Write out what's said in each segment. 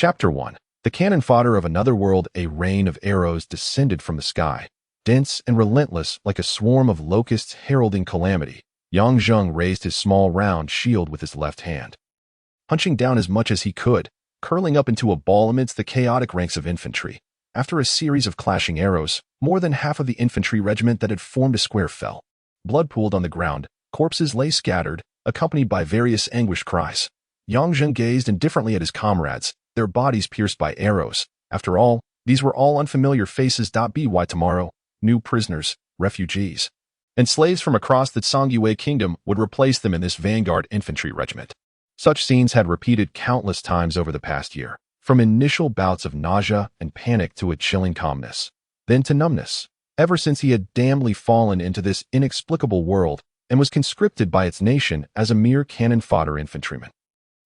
Chapter 1. The cannon fodder of another world. A rain of arrows descended from the sky, dense and relentless like a swarm of locusts heralding calamity. Yang Zheng raised his small round shield with his left hand, punching down as much as he could, curling up into a ball amidst the chaotic ranks of infantry. After a series of clashing arrows, more than half of the infantry regiment that had formed a square fell. Blood pooled on the ground, corpses lay scattered, accompanied by various anguished cries. Yang Zheng gazed indifferently at his comrades, their bodies pierced by arrows. After all, these were all unfamiliar faces. By tomorrow, new prisoners, refugees, and slaves from across the Songyue kingdom would replace them in this vanguard infantry regiment. Such scenes had repeated countless times over the past year, from initial bouts of nausea and panic to a chilling calmness, then to numbness, ever since he had damnedly fallen into this inexplicable world and was conscripted by its nation as a mere cannon fodder infantryman.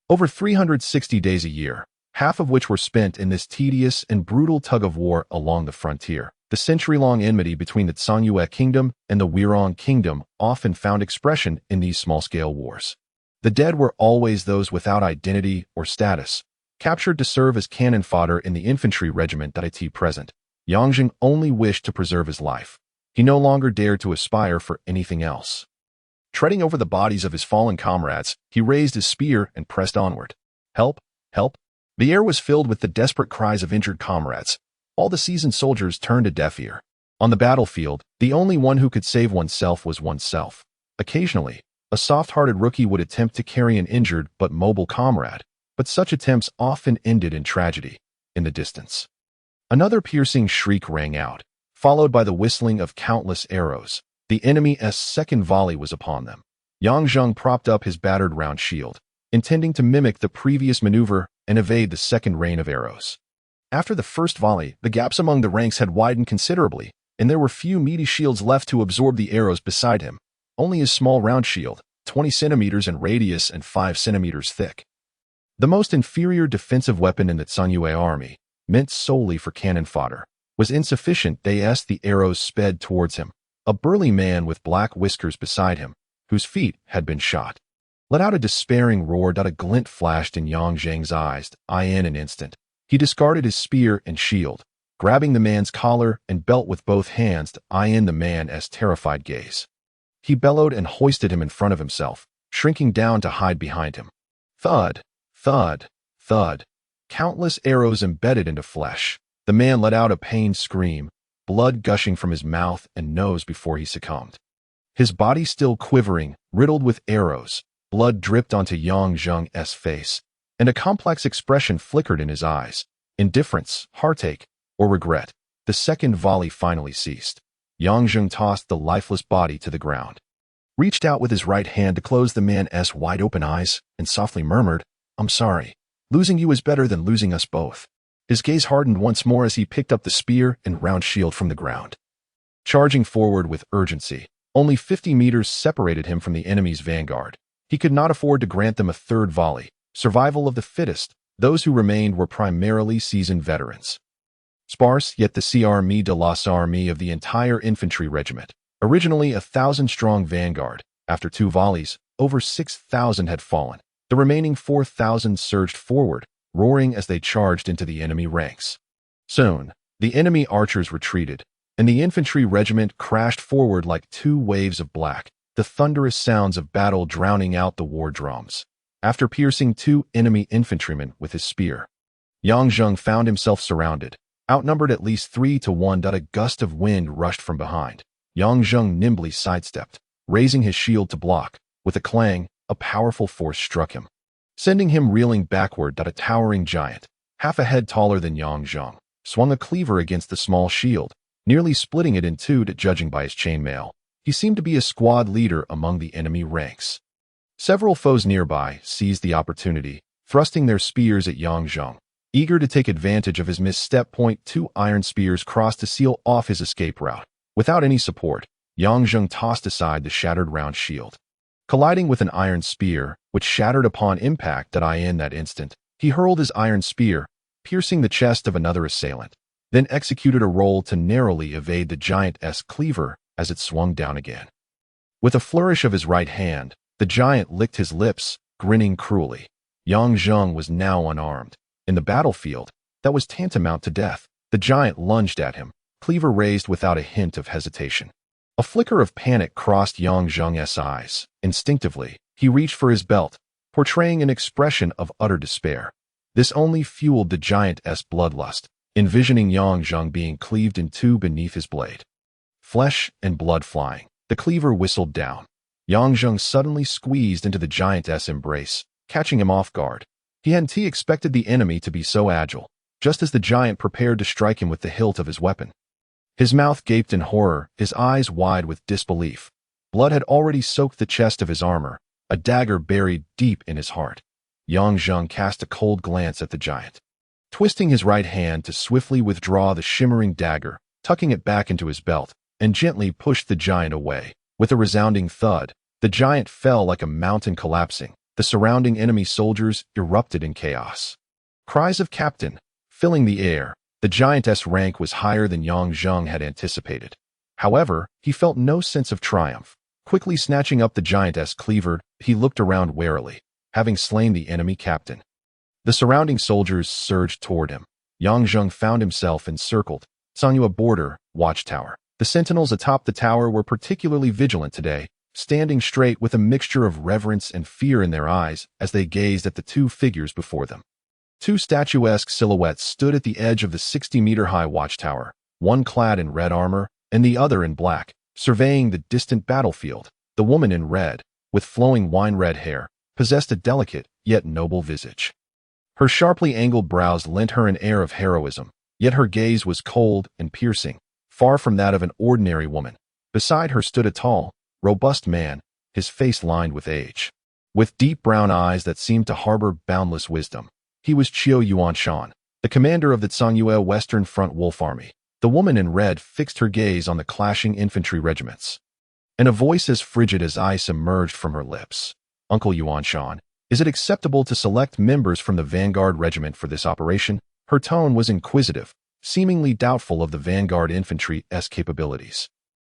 Over 360 days a year, half of which were spent in this tedious and brutal tug-of-war along the frontier. The century-long enmity between the Songyue kingdom and the Wirong kingdom often found expression in these small-scale wars. The dead were always those without identity or status, captured to serve as cannon fodder in the infantry regiment that present. Yang Zheng only wished to preserve his life. He no longer dared to aspire for anything else. Treading over the bodies of his fallen comrades, he raised his spear and pressed onward. Help! Help! The air was filled with the desperate cries of injured comrades. All the seasoned soldiers turned a deaf ear. On the battlefield, the only one who could save oneself was oneself. Occasionally, a soft-hearted rookie would attempt to carry an injured but mobile comrade, but such attempts often ended in tragedy. In the distance, another piercing shriek rang out, followed by the whistling of countless arrows. The enemy's second volley was upon them. Yang Zheng propped up his battered round shield, intending to mimic the previous maneuver and evade the second rain of arrows. After the first volley, the gaps among the ranks had widened considerably, and there were few meaty shields left to absorb the arrows beside him. Only his small round shield, 20 centimeters in radius and 5 centimeters thick. The most inferior defensive weapon in the Songyue army, meant solely for cannon fodder, was insufficient. The arrows sped towards him. A burly man with black whiskers beside him, whose feet had been shot, let out a despairing roar. A glint flashed in Yang Zheng's eyes. In an instant, he discarded his spear and shield, grabbing the man's collar and belt with both hands to the man's terrified gaze. He bellowed and hoisted him in front of himself, shrinking down to hide behind him. Thud, thud, thud. Countless arrows embedded into flesh. The man let out a pained scream, blood gushing from his mouth and nose before he succumbed. His body still quivering, riddled with arrows, blood dripped onto Yang Zheng's face, and a complex expression flickered in his eyes. Indifference, heartache, or regret. The second volley finally ceased. Yang Zheng tossed the lifeless body to the ground, reached out with his right hand to close the man's wide-open eyes, and softly murmured, "I'm sorry. Losing you is better than losing us both." His gaze hardened once more as he picked up the spear and round shield from the ground, charging forward with urgency. Only 50 meters separated him from the enemy's vanguard. He could not afford to grant them a third volley. Survival of the fittest. Those who remained were primarily seasoned veterans. Sparse, yet the Armée de l'Armée of the entire infantry regiment, originally 1,000-strong vanguard. After 2 volleys, over 6,000 had fallen. The remaining 4,000 surged forward, roaring as they charged into the enemy ranks. Soon, the enemy archers retreated, and the infantry regiment crashed forward like 2 waves of black, the thunderous sounds of battle drowning out the war drums. After piercing 2 enemy infantrymen with his spear, Yang Zheng found himself surrounded, outnumbered at least 3 to 1. A gust of wind rushed from behind. Yang Zheng nimbly sidestepped, raising his shield to block. With a clang, a powerful force struck him, sending him reeling backward. A towering giant, half a head taller than Yang Zheng, swung a cleaver against the small shield, nearly splitting it in 2. Judging by his chainmail, he seemed to be a squad leader among the enemy ranks. Several foes nearby seized the opportunity, thrusting their spears at Yang Zheng. Eager to take advantage of his misstep, 2 iron spears crossed to seal off his escape route. Without any support, Yang Zheng tossed aside the shattered round shield. Colliding with an iron spear, which shattered upon impact. In that instant, he hurled his iron spear, piercing the chest of another assailant, then executed a roll to narrowly evade the giant's cleaver as it swung down again. With a flourish of his right hand, the giant licked his lips, grinning cruelly. Yang Zheng was now unarmed. In the battlefield, that was tantamount to death. The giant lunged at him, cleaver raised without a hint of hesitation. A flicker of panic crossed Yang Zheng's eyes. Instinctively, he reached for his belt, portraying an expression of utter despair. This only fueled the giant's bloodlust, envisioning Yang Zheng being cleaved in two beneath his blade. Flesh and blood flying, the cleaver whistled down. Yang Zheng suddenly squeezed into the giant's embrace, catching him off guard. He hadn't expected the enemy to be so agile, just as the giant prepared to strike him with the hilt of his weapon. His mouth gaped in horror, his eyes wide with disbelief. Blood had already soaked the chest of his armor, a dagger buried deep in his heart. Yang Zheng cast a cold glance at the giant. Twisting his right hand to swiftly withdraw the shimmering dagger, tucking it back into his belt, and gently pushed the giant away. With a resounding thud, the giant fell like a mountain collapsing. The surrounding enemy soldiers erupted in chaos. Cries of "Captain!" filling the air. The giant's rank was higher than Yang Zheng had anticipated. However, he felt no sense of triumph. Quickly snatching up the giant's cleaver, he looked around warily, having slain the enemy captain. The surrounding soldiers surged toward him. Yang Zheng found himself encircled. Songyue border, watchtower. The sentinels atop the tower were particularly vigilant today, standing straight with a mixture of reverence and fear in their eyes as they gazed at the two figures before them. Two statuesque silhouettes stood at the edge of the 60-meter-high watchtower, one clad in red armor and the other in black, surveying the distant battlefield. The woman in red, with flowing wine-red hair, possessed a delicate yet noble visage. Her sharply angled brows lent her an air of heroism, yet her gaze was cold and piercing, far from that of an ordinary woman. Beside her stood a tall, robust man, his face lined with age. With deep brown eyes that seemed to harbor boundless wisdom. He was Qiu Yuanshan, the commander of the Songyue Western Front Wolf Army. The woman in red fixed her gaze on the clashing infantry regiments. And a voice as frigid as ice emerged from her lips. "Uncle Yuanshan, is it acceptable to select members from the Vanguard Regiment for this operation?" Her tone was inquisitive, seemingly doubtful of the Vanguard infantry's capabilities.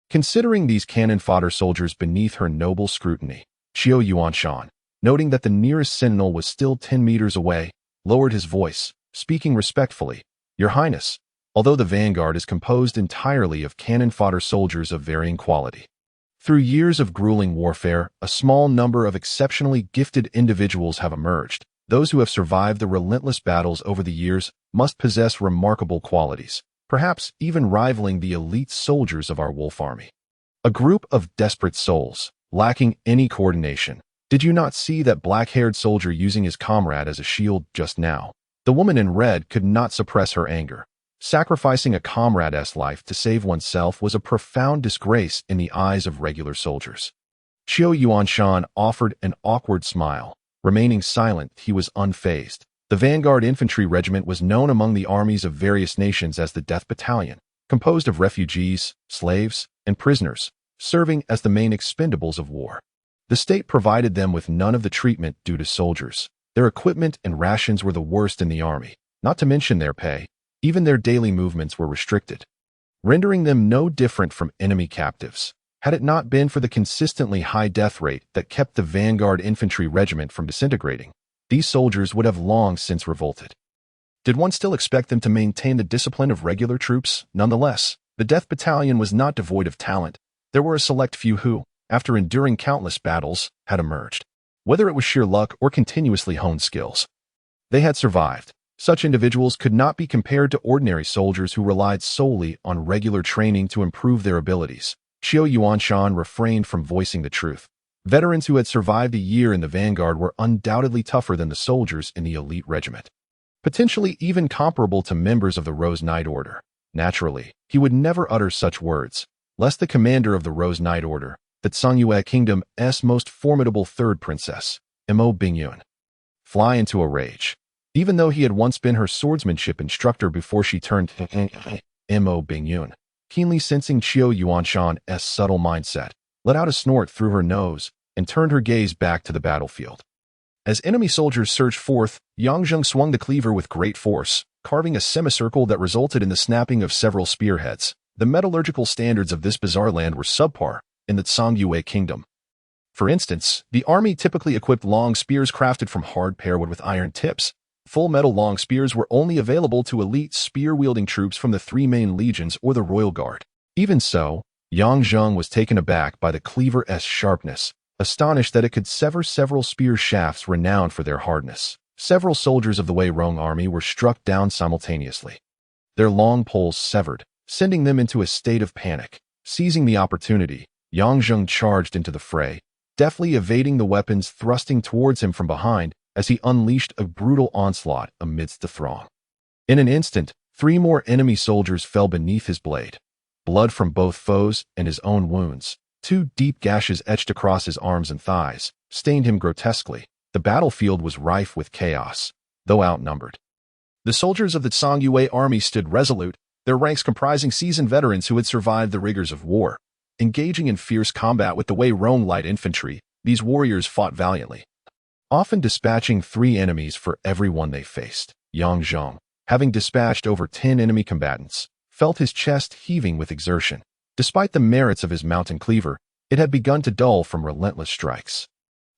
Considering these cannon fodder soldiers beneath her noble scrutiny, Qiu Yuanshan, noting that the nearest sentinel was still 10 meters away, lowered his voice, speaking respectfully. "Your Highness, although the Vanguard is composed entirely of cannon fodder soldiers of varying quality. Through years of grueling warfare, a small number of exceptionally gifted individuals have emerged. Those who have survived the relentless battles over the years must possess remarkable qualities, perhaps even rivaling the elite soldiers of our wolf army. A group of desperate souls, lacking any coordination. Did you not see that black-haired soldier using his comrade as a shield just now?" The woman in red could not suppress her anger. Sacrificing a comrade's life to save oneself was a profound disgrace in the eyes of regular soldiers. Qiu Yuanshan offered an awkward smile. Remaining silent, he was unfazed. The Vanguard Infantry Regiment was known among the armies of various nations as the Death Battalion, composed of refugees, slaves, and prisoners, serving as the main expendables of war. The state provided them with none of the treatment due to soldiers. Their equipment and rations were the worst in the army, not to mention their pay. Even their daily movements were restricted, rendering them no different from enemy captives. Had it not been for the consistently high death rate that kept the Vanguard Infantry Regiment from disintegrating, these soldiers would have long since revolted. Did one still expect them to maintain the discipline of regular troops? Nonetheless, the Death Battalion was not devoid of talent. There were a select few who, after enduring countless battles, had emerged. Whether it was sheer luck or continuously honed skills, they had survived. Such individuals could not be compared to ordinary soldiers who relied solely on regular training to improve their abilities. Qiu Yuanshan refrained from voicing the truth. Veterans who had survived a year in the Vanguard were undoubtedly tougher than the soldiers in the elite regiment, potentially even comparable to members of the Rose Knight Order. Naturally, he would never utter such words, lest the commander of the Rose Knight Order, the Songyue Kingdom's most formidable third princess, Mo Bingyun, fly into a rage. Even though he had once been her swordsmanship instructor before she turned Mo Bingyun, keenly sensing Qiu Yuanshan's subtle mindset, let out a snort through her nose and turned her gaze back to the battlefield. As enemy soldiers surged forth, Yang Zheng swung the cleaver with great force, carving a semicircle that resulted in the snapping of several spearheads. The metallurgical standards of this bizarre land were subpar in the Songyue Kingdom. For instance, the army typically equipped long spears crafted from hard pearwood with iron tips, Full metal long spears were only available to elite spear-wielding troops from the three main legions or the Royal Guard. Even so, Yang Zheng was taken aback by the cleaver's sharpness, astonished that it could sever several spear shafts renowned for their hardness. Several soldiers of the Wei Rong army were struck down simultaneously, their long poles severed, sending them into a state of panic. Seizing the opportunity, Yang Zheng charged into the fray, deftly evading the weapons thrusting towards him from behind as he unleashed a brutal onslaught amidst the throng. In an instant, 3 more enemy soldiers fell beneath his blade. Blood from both foes and his own wounds, 2 deep gashes etched across his arms and thighs, stained him grotesquely. The battlefield was rife with chaos, though outnumbered. The soldiers of the Songyue army stood resolute, their ranks comprising seasoned veterans who had survived the rigors of war. Engaging in fierce combat with the Wei Rong light infantry, these warriors fought valiantly, often dispatching 3 enemies for every one they faced. Yang Zheng, having dispatched over 10 enemy combatants, felt his chest heaving with exertion. Despite the merits of his mountain cleaver, it had begun to dull from relentless strikes.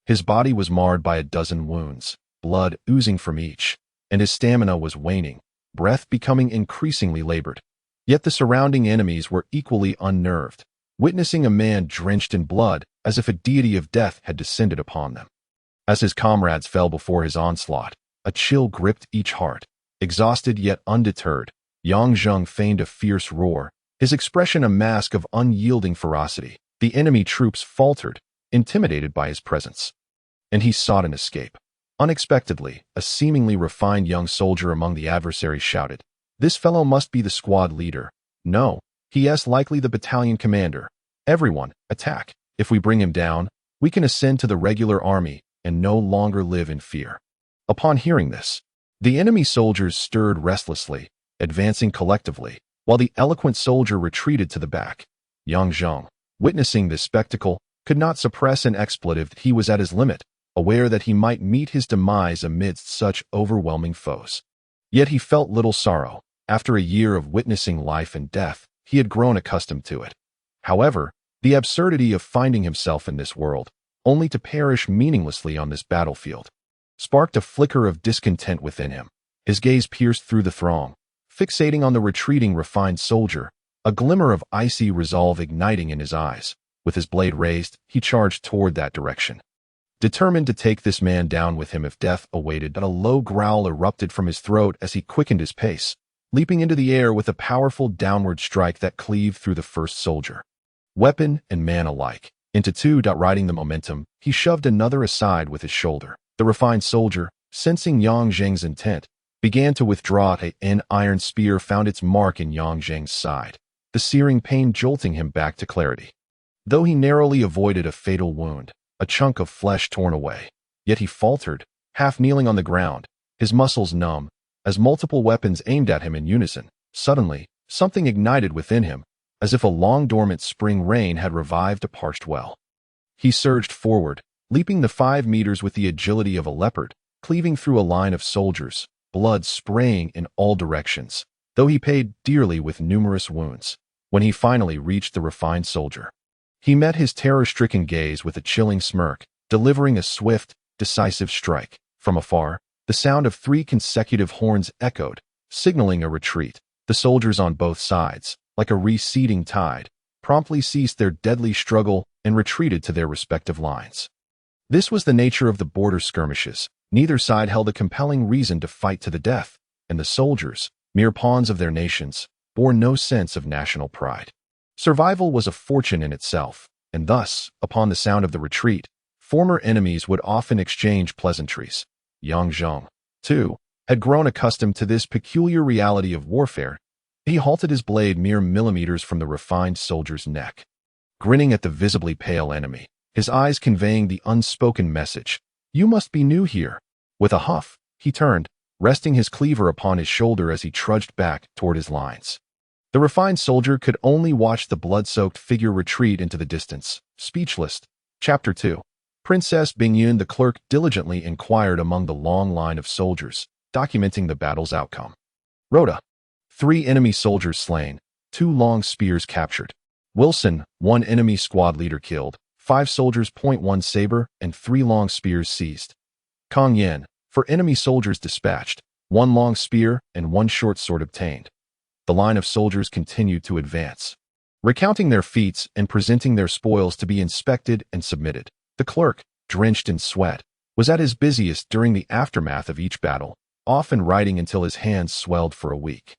His body was marred by a dozen wounds, blood oozing from each, and his stamina was waning, breath becoming increasingly labored. Yet the surrounding enemies were equally unnerved, witnessing a man drenched in blood as if a deity of death had descended upon them. As his comrades fell before his onslaught, a chill gripped each heart. Exhausted yet undeterred, Yang Zheng feigned a fierce roar, his expression a mask of unyielding ferocity. The enemy troops faltered, intimidated by his presence, and he sought an escape. Unexpectedly, a seemingly refined young soldier among the adversaries shouted, "This fellow must be the squad leader." "No, he is likely the battalion commander. Everyone, attack. If we bring him down, we can ascend to the regular army and no longer live in fear." Upon hearing this, the enemy soldiers stirred restlessly, advancing collectively, while the eloquent soldier retreated to the back. Yang Zheng, witnessing this spectacle, could not suppress an expletive that he was at his limit, aware that he might meet his demise amidst such overwhelming foes. Yet he felt little sorrow. After a year of witnessing life and death, he had grown accustomed to it. However, the absurdity of finding himself in this world, only to perish meaninglessly on this battlefield, sparked a flicker of discontent within him. His gaze pierced through the throng, fixating on the retreating refined soldier, a glimmer of icy resolve igniting in his eyes. With his blade raised, he charged toward that direction, determined to take this man down with him if death awaited. But a low growl erupted from his throat as he quickened his pace, leaping into the air with a powerful downward strike that cleaved through the first soldier, weapon and man alike, into two. Riding the momentum, he shoved another aside with his shoulder. The refined soldier, sensing Yang Zheng's intent, began to withdraw. An iron spear found its mark in Yang Zheng's side, the searing pain jolting him back to clarity. Though he narrowly avoided a fatal wound, a chunk of flesh torn away, yet he faltered, half kneeling on the ground, his muscles numb, as multiple weapons aimed at him in unison. Suddenly, something ignited within him, as if a long-dormant spring rain had revived a parched well. He surged forward, leaping the 5 meters with the agility of a leopard, cleaving through a line of soldiers, blood spraying in all directions, though he paid dearly with numerous wounds. When he finally reached the refined soldier, he met his terror-stricken gaze with a chilling smirk, delivering a swift, decisive strike. From afar, the sound of 3 consecutive horns echoed, signaling a retreat. The soldiers on both sides, like a receding tide, promptly ceased their deadly struggle and retreated to their respective lines. This was the nature of the border skirmishes. Neither side held a compelling reason to fight to the death, and the soldiers, mere pawns of their nations, bore no sense of national pride. Survival was a fortune in itself, and thus, upon the sound of the retreat, former enemies would often exchange pleasantries. Yang Zheng, too, had grown accustomed to this peculiar reality of warfare. He halted his blade mere millimeters from the refined soldier's neck, grinning at the visibly pale enemy, his eyes conveying the unspoken message, "You must be new here." With a huff, he turned, resting his cleaver upon his shoulder as he trudged back toward his lines. The refined soldier could only watch the blood-soaked figure retreat into the distance, speechless. Chapter 2. Princess Bingyun the clerk diligently inquired among the long line of soldiers, documenting the battle's outcome. Rhoda. 3 enemy soldiers slain, 2 long spears captured. Wilson, 1 enemy squad leader killed, 5 soldiers. 1 saber and 3 long spears seized. Kong Yen, For enemy soldiers dispatched, one long spear and one short sword obtained. The line of soldiers continued to advance, recounting their feats and presenting their spoils to be inspected and submitted. The clerk, drenched in sweat, was at his busiest during the aftermath of each battle, often writing until his hands swelled for a week.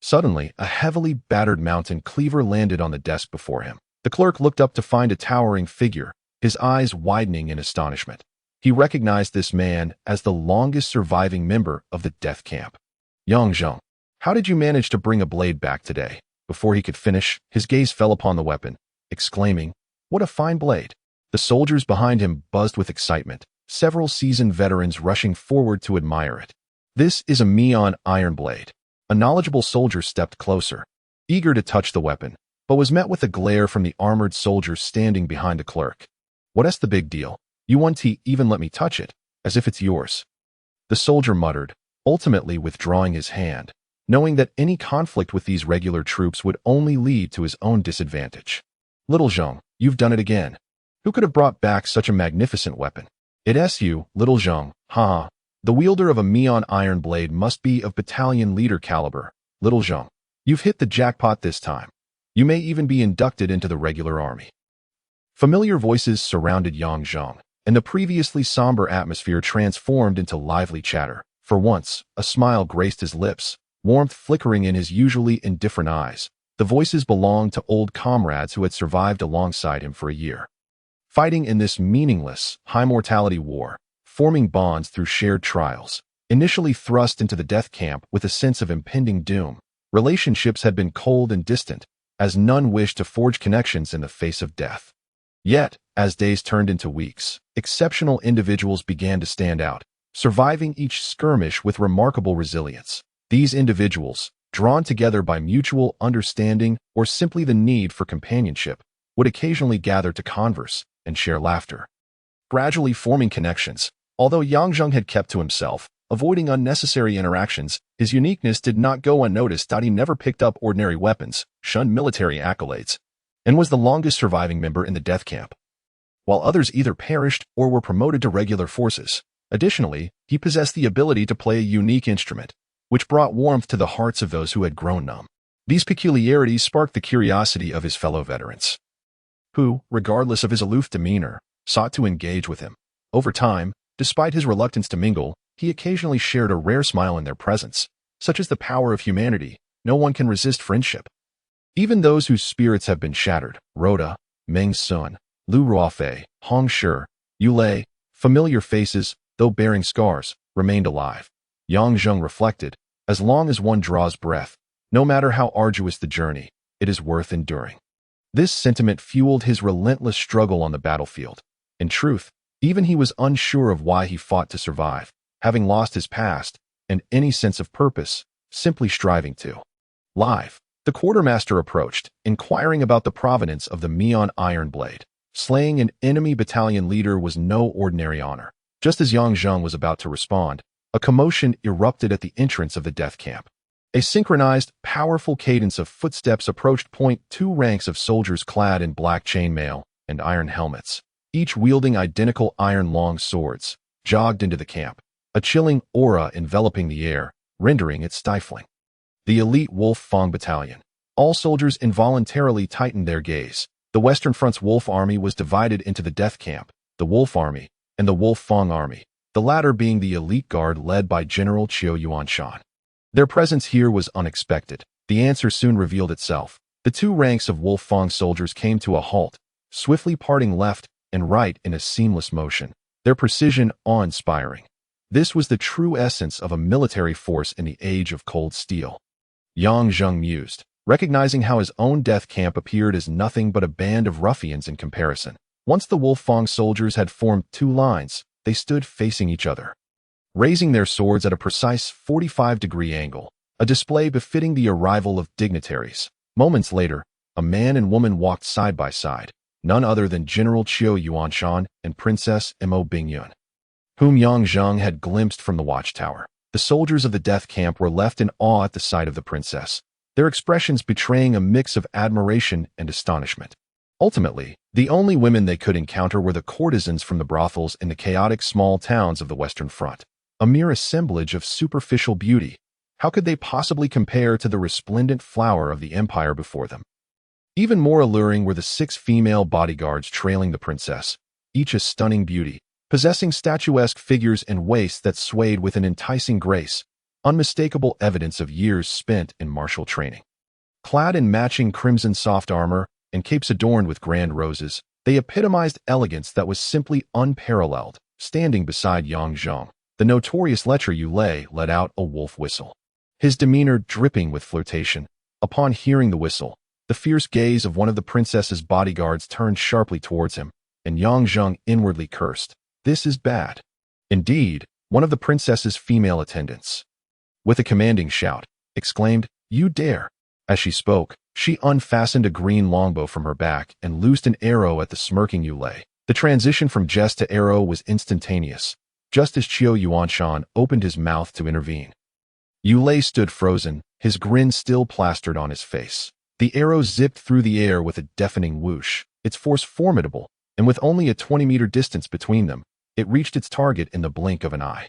Suddenly, a heavily battered mountain cleaver landed on the desk before him. The clerk looked up to find a towering figure, his eyes widening in astonishment. He recognized this man as the longest surviving member of the death camp. Yang Zheng, how did you manage to bring a blade back today? Before he could finish, his gaze fell upon the weapon, exclaiming, "What a fine blade!" The soldiers behind him buzzed with excitement, several seasoned veterans rushing forward to admire it. "This is a Mian iron blade." A knowledgeable soldier stepped closer, eager to touch the weapon, but was met with a glare from the armored soldiers standing behind the clerk. "What's the big deal? You won't even let me touch it, as if it's yours." The soldier muttered, ultimately withdrawing his hand, knowing that any conflict with these regular troops would only lead to his own disadvantage. "Little Zheng, you've done it again. Who could have brought back such a magnificent weapon?" "It's you, Little Zheng, haha. The wielder of a Mian iron blade must be of battalion leader caliber. Little Zheng, you've hit the jackpot this time. You may even be inducted into the regular army." Familiar voices surrounded Yang Zheng, and the previously somber atmosphere transformed into lively chatter. For once, a smile graced his lips, warmth flickering in his usually indifferent eyes. The voices belonged to old comrades who had survived alongside him for a year, fighting in this meaningless, high-mortality war, forming bonds through shared trials. Initially thrust into the death camp with a sense of impending doom, relationships had been cold and distant, as none wished to forge connections in the face of death. Yet, as days turned into weeks, exceptional individuals began to stand out, surviving each skirmish with remarkable resilience. These individuals, drawn together by mutual understanding or simply the need for companionship, would occasionally gather to converse and share laughter, gradually forming connections. Although Yang Zheng had kept to himself, avoiding unnecessary interactions, his uniqueness did not go unnoticed. He never picked up ordinary weapons, shunned military accolades, and was the longest surviving member in the death camp, while others either perished or were promoted to regular forces. Additionally, he possessed the ability to play a unique instrument, which brought warmth to the hearts of those who had grown numb. These peculiarities sparked the curiosity of his fellow veterans, who, regardless of his aloof demeanor, sought to engage with him. Over time, despite his reluctance to mingle, he occasionally shared a rare smile in their presence. Such is the power of humanity, no one can resist friendship. Even those whose spirits have been shattered, Rhoda, Meng Sun, Lu Ruofei, Hong Shi, Yu Lei, familiar faces, though bearing scars, remained alive. Yang Zheng reflected, as long as one draws breath, no matter how arduous the journey, it is worth enduring. This sentiment fueled his relentless struggle on the battlefield. In truth, even he was unsure of why he fought to survive, having lost his past and any sense of purpose, simply striving to live. The quartermaster approached, inquiring about the provenance of the Mian iron blade. Slaying an enemy battalion leader was no ordinary honor. Just as Yang Zheng was about to respond, a commotion erupted at the entrance of the death camp. A synchronized, powerful cadence of footsteps approached. Two ranks of soldiers clad in black chainmail and iron helmets, each wielding identical iron-long swords, jogged into the camp, a chilling aura enveloping the air, rendering it stifling. The elite Wolf Fang Battalion. All soldiers involuntarily tightened their gaze. The Western Front's Wolf Army was divided into the Death Camp, the Wolf Army, and the Wolf Fang Army, the latter being the elite guard led by General Qiu Yuanshan. Their presence here was unexpected. The answer soon revealed itself. The two ranks of Wolf Fang soldiers came to a halt, swiftly parting left and right in a seamless motion, their precision awe-inspiring. This was the true essence of a military force in the age of cold steel. Yang Zheng mused, recognizing how his own death camp appeared as nothing but a band of ruffians in comparison. Once the Wolf Fang soldiers had formed two lines, they stood facing each other, raising their swords at a precise 45-degree angle, a display befitting the arrival of dignitaries. Moments later, a man and woman walked side by side, none other than General Qiu Yuanshan and Princess Mo Bingyun, whom Yang Zheng had glimpsed from the watchtower. The soldiers of the death camp were left in awe at the sight of the princess, their expressions betraying a mix of admiration and astonishment. Ultimately, the only women they could encounter were the courtesans from the brothels in the chaotic small towns of the Western Front. a mere assemblage of superficial beauty. How could they possibly compare to the resplendent flower of the empire before them? Even more alluring were the 6 female bodyguards trailing the princess, each a stunning beauty, possessing statuesque figures and waists that swayed with an enticing grace, unmistakable evidence of years spent in martial training. Clad in matching crimson soft armor and capes adorned with grand roses, they epitomized elegance that was simply unparalleled. Standing beside Yang Zheng, the notorious lecher Yulei let out a wolf whistle, his demeanor dripping with flirtation. Upon hearing the whistle, the fierce gaze of one of the princess's bodyguards turned sharply towards him, and Yang Zheng inwardly cursed. This is bad. Indeed, one of the princess's female attendants, with a commanding shout, exclaimed, "You dare!" As she spoke, she unfastened a green longbow from her back and loosed an arrow at the smirking Yulei. The transition from jest to arrow was instantaneous, just as Qiu Yuanshan opened his mouth to intervene. Yulei stood frozen, his grin still plastered on his face. The arrow zipped through the air with a deafening whoosh, its force formidable, and with only a 20-meter distance between them, it reached its target in the blink of an eye.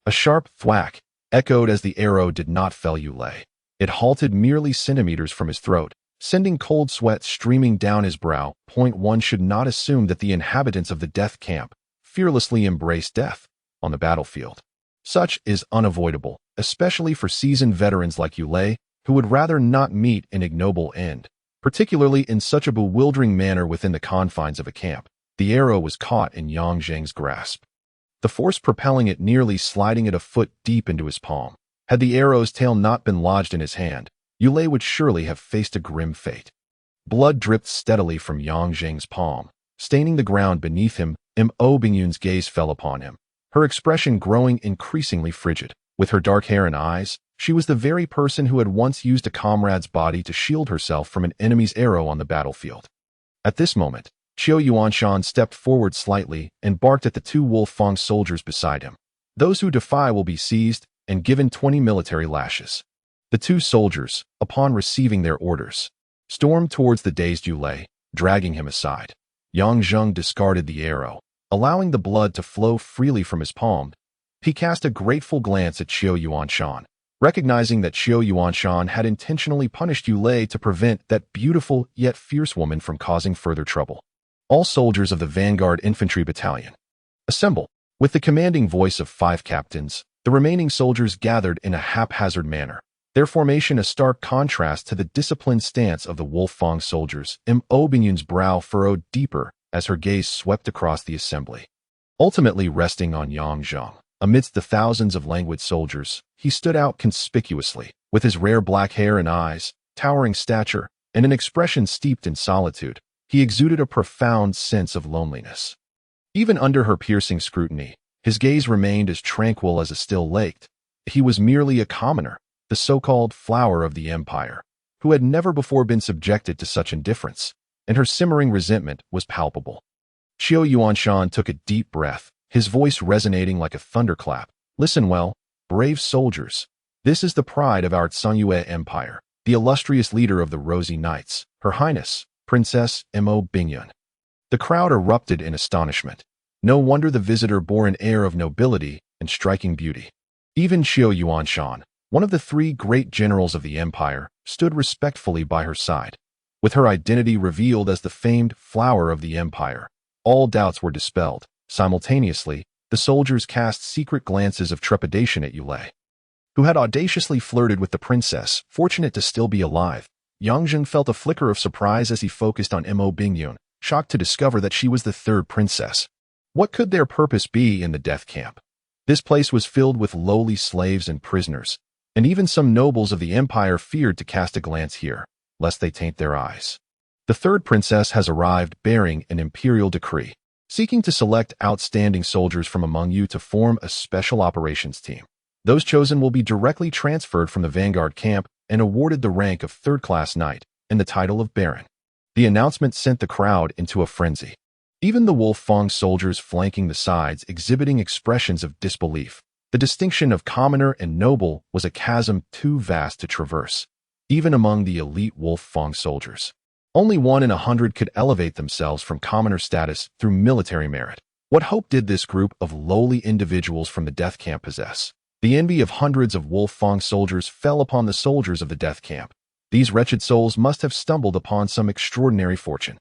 A sharp thwack echoed as the arrow did not fell Yulei. It halted merely centimeters from his throat, sending cold sweat streaming down his brow. One should not assume that the inhabitants of the death camp fearlessly embrace death on the battlefield. Such is unavoidable, especially for seasoned veterans like Yulei, who would rather not meet an ignoble end, particularly in such a bewildering manner within the confines of a camp. The arrow was caught in Yang Zheng's grasp, the force propelling it nearly sliding it a foot deep into his palm. Had the arrow's tail not been lodged in his hand, Yulei would surely have faced a grim fate. Blood dripped steadily from Yang Zheng's palm, staining the ground beneath him. Mo Bingyun's gaze fell upon him, her expression growing increasingly frigid. With her dark hair and eyes, she was the very person who had once used a comrade's body to shield herself from an enemy's arrow on the battlefield. At this moment, Qiu Yuanshan stepped forward slightly and barked at the 2 Wolf Fang soldiers beside him. Those who defy will be seized and given 20 military lashes. The 2 soldiers, upon receiving their orders, stormed towards the dazed Yulei, dragging him aside. Yang Zheng discarded the arrow, allowing the blood to flow freely from his palm. He cast a grateful glance at Qiu Yuanshan, recognizing that Qiu Yuanshan had intentionally punished Yulei to prevent that beautiful yet fierce woman from causing further trouble. All soldiers of the Vanguard Infantry Battalion, assemble. With the commanding voice of 5 captains, the remaining soldiers gathered in a haphazard manner, their formation a stark contrast to the disciplined stance of the Wolf Fang soldiers. Mo Bingyun's brow furrowed deeper as her gaze swept across the assembly, ultimately resting on Yang Zheng. Amidst the thousands of languid soldiers, he stood out conspicuously, with his rare black hair and eyes, towering stature, and an expression steeped in solitude. He exuded a profound sense of loneliness. Even under her piercing scrutiny, his gaze remained as tranquil as a still lake. He was merely a commoner, the so-called flower of the empire, who had never before been subjected to such indifference, and her simmering resentment was palpable. Qiu Yuanshan took a deep breath, his voice resonating like a thunderclap. Listen well, brave soldiers. This is the pride of our Tsangyue Empire, the illustrious leader of the Rosy Knights, Her Highness, Princess Mo Bingyun. The crowd erupted in astonishment. No wonder the visitor bore an air of nobility and striking beauty. Even Qiu Yuanshan, one of the 3 great generals of the empire, stood respectfully by her side. With her identity revealed as the famed flower of the empire, all doubts were dispelled. Simultaneously, the soldiers cast secret glances of trepidation at Yulei, who had audaciously flirted with the princess, fortunate to still be alive. Yang Zheng felt a flicker of surprise as he focused on Mo Bingyun, shocked to discover that she was the 3rd princess. What could their purpose be in the death camp? This place was filled with lowly slaves and prisoners, and even some nobles of the empire feared to cast a glance here, lest they taint their eyes. The 3rd princess has arrived bearing an imperial decree, seeking to select outstanding soldiers from among you to form a special operations team. Those chosen will be directly transferred from the Vanguard camp and awarded the rank of 3rd-class knight and the title of baron. The announcement sent the crowd into a frenzy. Even the Wolf Fang soldiers flanking the sides exhibiting expressions of disbelief. The distinction of commoner and noble was a chasm too vast to traverse, even among the elite Wolf Fang soldiers. Only 1 in 100 could elevate themselves from commoner status through military merit. What hope did this group of lowly individuals from the death camp possess? The envy of hundreds of Wolf Fong soldiers fell upon the soldiers of the death camp. These wretched souls must have stumbled upon some extraordinary fortune.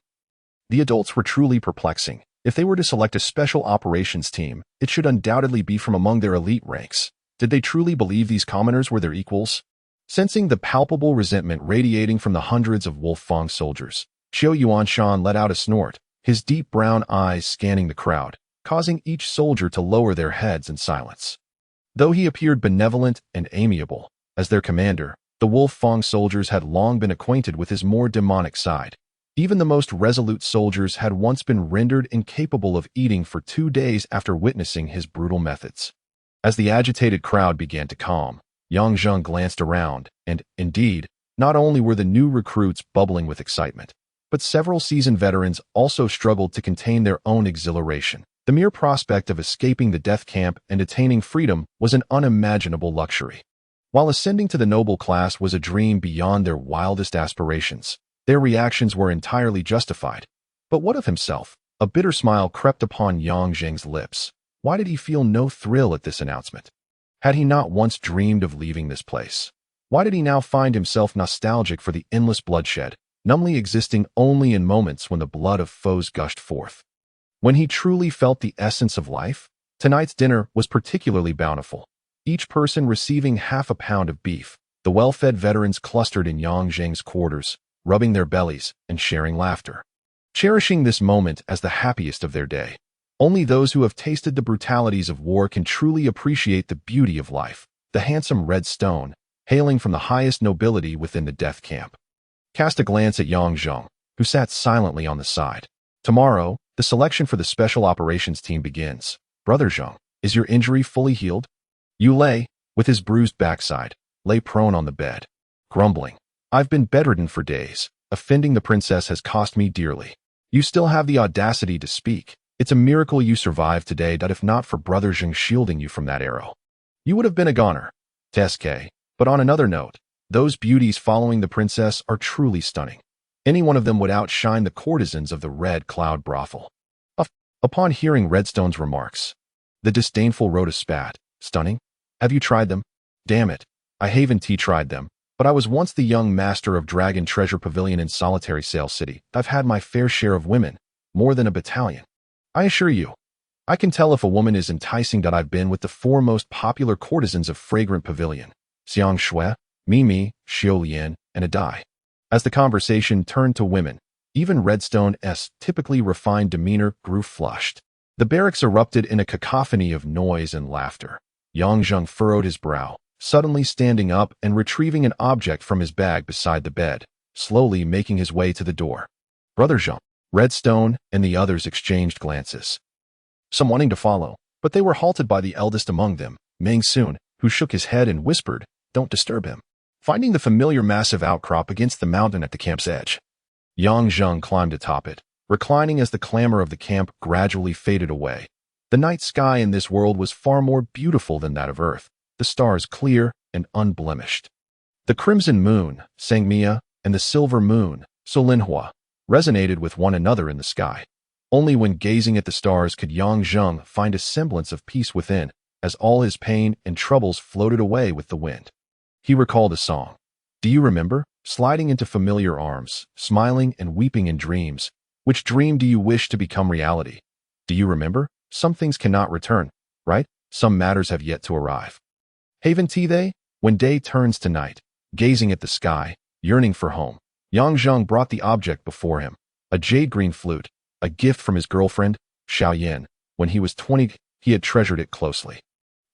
The adults were truly perplexing. If they were to select a special operations team, it should undoubtedly be from among their elite ranks. Did they truly believe these commoners were their equals? Sensing the palpable resentment radiating from the hundreds of Wolf Fong soldiers, Qiu Yuanshan let out a snort, his deep brown eyes scanning the crowd, causing each soldier to lower their heads in silence. Though he appeared benevolent and amiable, as their commander, the Wolf Fong soldiers had long been acquainted with his more demonic side. Even the most resolute soldiers had once been rendered incapable of eating for 2 days after witnessing his brutal methods. As the agitated crowd began to calm, Yang Zheng glanced around, and, indeed, not only were the new recruits bubbling with excitement, but several seasoned veterans also struggled to contain their own exhilaration. The mere prospect of escaping the death camp and attaining freedom was an unimaginable luxury. While ascending to the noble class was a dream beyond their wildest aspirations, their reactions were entirely justified. But what of himself? A bitter smile crept upon Yang Zheng's lips. Why did he feel no thrill at this announcement? Had he not once dreamed of leaving this place? Why did he now find himself nostalgic for the endless bloodshed, numbly existing only in moments when the blood of foes gushed forth? When he truly felt the essence of life? Tonight's dinner was particularly bountiful, each person receiving half a pound of beef. The well-fed veterans clustered in Yang Zheng's quarters, rubbing their bellies and sharing laughter, cherishing this moment as the happiest of their day. Only those who have tasted the brutalities of war can truly appreciate the beauty of life. The handsome red stone, hailing from the highest nobility within the death camp, cast a glance at Yang Zheng, who sat silently on the side. Tomorrow, the selection for the special operations team begins. Brother Zheng, is your injury fully healed? Yu Lei, with his bruised backside, lay prone on the bed, grumbling. I've been bedridden for days. Offending the princess has cost me dearly. You still have the audacity to speak. It's a miracle you survived today, that if not for Brother Zheng shielding you from that arrow, you would have been a goner. TSK. But on another note, those beauties following the princess are truly stunning. Any one of them would outshine the courtesans of the Red Cloud brothel. Upon hearing Redstone's remarks, the disdainful Rhoda spat. Stunning? Have you tried them? Damn it. I haven't tried them, but I was once the young master of Dragon Treasure Pavilion in Solitary Sail City. I've had my fair share of women, more than a battalion. I assure you, I can tell if a woman is enticing. I've been with the 4 most popular courtesans of Fragrant Pavilion, Xiang Shui, Mimi, Xiulian, and Adai. As the conversation turned to women, even Redstone's typically refined demeanor grew flushed. The barracks erupted in a cacophony of noise and laughter. Yang Zheng furrowed his brow, suddenly standing up and retrieving an object from his bag beside the bed, slowly making his way to the door. Brother Zheng, Redstone, and the others exchanged glances, some wanting to follow, but they were halted by the eldest among them, Meng Sun, who shook his head and whispered, "Don't disturb him." Finding the familiar massive outcrop against the mountain at the camp's edge, Yang Zheng climbed atop it, reclining as the clamor of the camp gradually faded away. The night sky in this world was far more beautiful than that of Earth, the stars clear and unblemished. The crimson moon, Sangmia, and the silver moon, Solinhua, resonated with one another in the sky. Only when gazing at the stars could Yang Zheng find a semblance of peace within, as all his pain and troubles floated away with the wind. He recalled a song. Do you remember? Sliding into familiar arms, smiling and weeping in dreams. Which dream do you wish to become reality? Do you remember? Some things cannot return, right? Some matters have yet to arrive. Haven they? When day turns to night, gazing at the sky, yearning for home, Yang Zheng brought the object before him, a jade-green flute, a gift from his girlfriend, Xiaoyan. When he was 20, he had treasured it closely,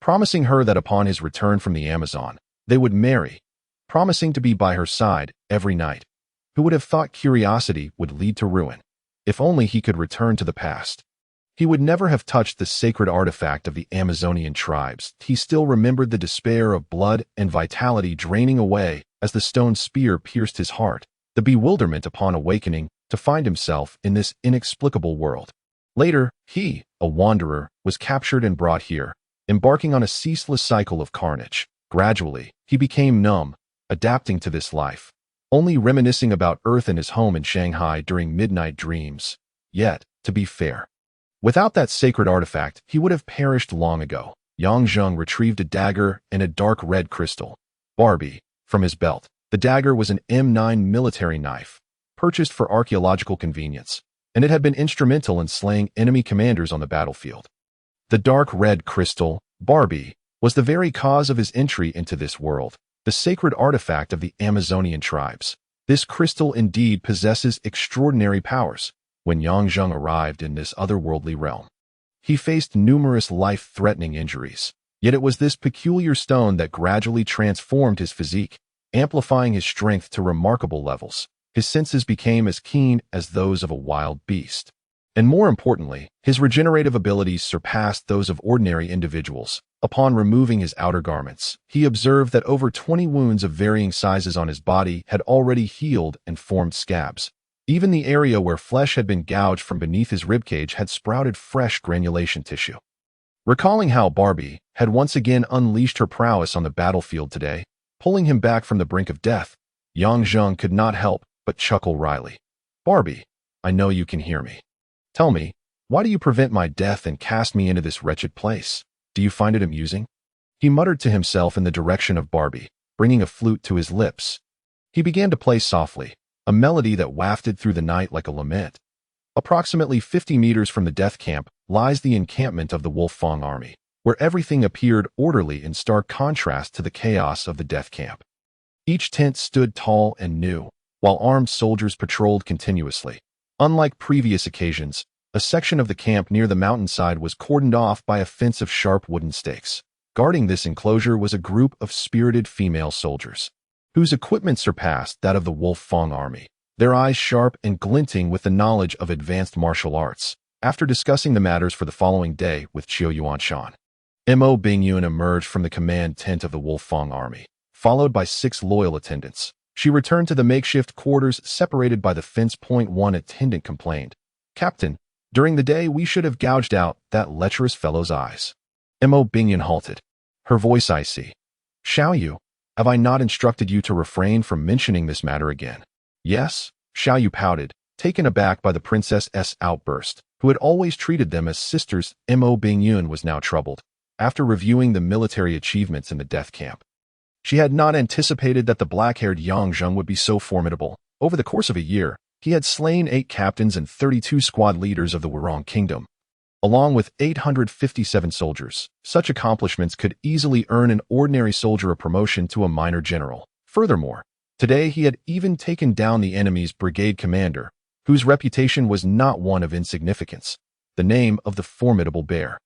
promising her that upon his return from the Amazon, they would marry, promising to be by her side every night. Who would have thought curiosity would lead to ruin? If only he could return to the past. He would never have touched the sacred artifact of the Amazonian tribes. He still remembered the despair of blood and vitality draining away as the stone spear pierced his heart, the bewilderment upon awakening to find himself in this inexplicable world. Later, he, a wanderer, was captured and brought here, embarking on a ceaseless cycle of carnage. Gradually, he became numb, adapting to this life, only reminiscing about Earth and his home in Shanghai during midnight dreams. Yet, to be fair, Without that sacred artifact, he would have perished long ago. Yang Zheng retrieved a dagger and a dark red crystal, Barbie, from his belt. The dagger was an M9 military knife, purchased for archaeological convenience, and it had been instrumental in slaying enemy commanders on the battlefield. The dark red crystal, Barbie, was the very cause of his entry into this world, the sacred artifact of the Amazonian tribes. This crystal indeed possesses extraordinary powers. When Yang Zheng arrived in this otherworldly realm, he faced numerous life-threatening injuries. Yet it was this peculiar stone that gradually transformed his physique, amplifying his strength to remarkable levels. His senses became as keen as those of a wild beast. And more importantly, his regenerative abilities surpassed those of ordinary individuals. Upon removing his outer garments, he observed that over 20 wounds of varying sizes on his body had already healed and formed scabs. Even the area where flesh had been gouged from beneath his ribcage had sprouted fresh granulation tissue. Recalling how Barbie had once again unleashed her prowess on the battlefield today, pulling him back from the brink of death, Yang Zheng could not help but chuckle wryly. "Barbie, I know you can hear me. Tell me, why do you prevent my death and cast me into this wretched place? Do you find it amusing?" He muttered to himself in the direction of Barbie, bringing a flute to his lips. He began to play softly, a melody that wafted through the night like a lament. Approximately 50 meters from the death camp lies the encampment of the Wolfang army, where everything appeared orderly in stark contrast to the chaos of the death camp. Each tent stood tall and new, while armed soldiers patrolled continuously. Unlike previous occasions, a section of the camp near the mountainside was cordoned off by a fence of sharp wooden stakes. Guarding this enclosure was a group of spirited female soldiers, whose equipment surpassed that of the Wolfang army, their eyes sharp and glinting with the knowledge of advanced martial arts. After discussing the matters for the following day with Qiu Yuanshan, Mo Bingyun emerged from the command tent of the Wolfang army, followed by 6 loyal attendants. She returned to the makeshift quarters separated by the fence. One attendant complained, "Captain, during the day we should have gouged out that lecherous fellow's eyes." Mo Bingyun halted, her voice icy. "Xiao Yu, have I not instructed you to refrain from mentioning this matter again?" "Yes," Xiao Yu pouted, taken aback by the princess's outburst, who had always treated them as sisters. Mo Bingyun was now troubled. After reviewing the military achievements in the death camp, she had not anticipated that the black-haired Yang Zheng would be so formidable. Over the course of a year, he had slain 8 captains and 32 squad leaders of the Wurong Kingdom, along with 857 soldiers. Such accomplishments could easily earn an ordinary soldier a promotion to a minor general. Furthermore, today he had even taken down the enemy's brigade commander, whose reputation was not one of insignificance. The name of the formidable bear,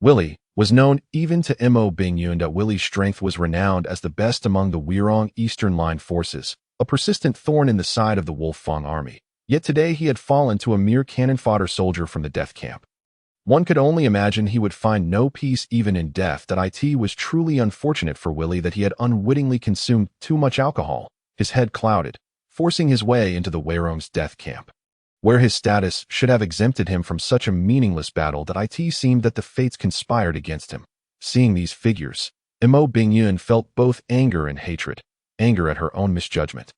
Willie, was known even to Mo Bingyun. That Willie's strength was renowned as the best among the Wurong Eastern Line forces, a persistent thorn in the side of the Wolfang army. Yet today he had fallen to a mere cannon fodder soldier from the death camp. One could only imagine he would find no peace even in death. That it was truly unfortunate for Willie that he had unwittingly consumed too much alcohol. His head clouded, forcing his way into the Wurong's death camp, where his status should have exempted him from such a meaningless battle. That it seemed that the fates conspired against him. Seeing these figures, Mo Bingyun felt both anger and hatred. Anger at her own misjudgment,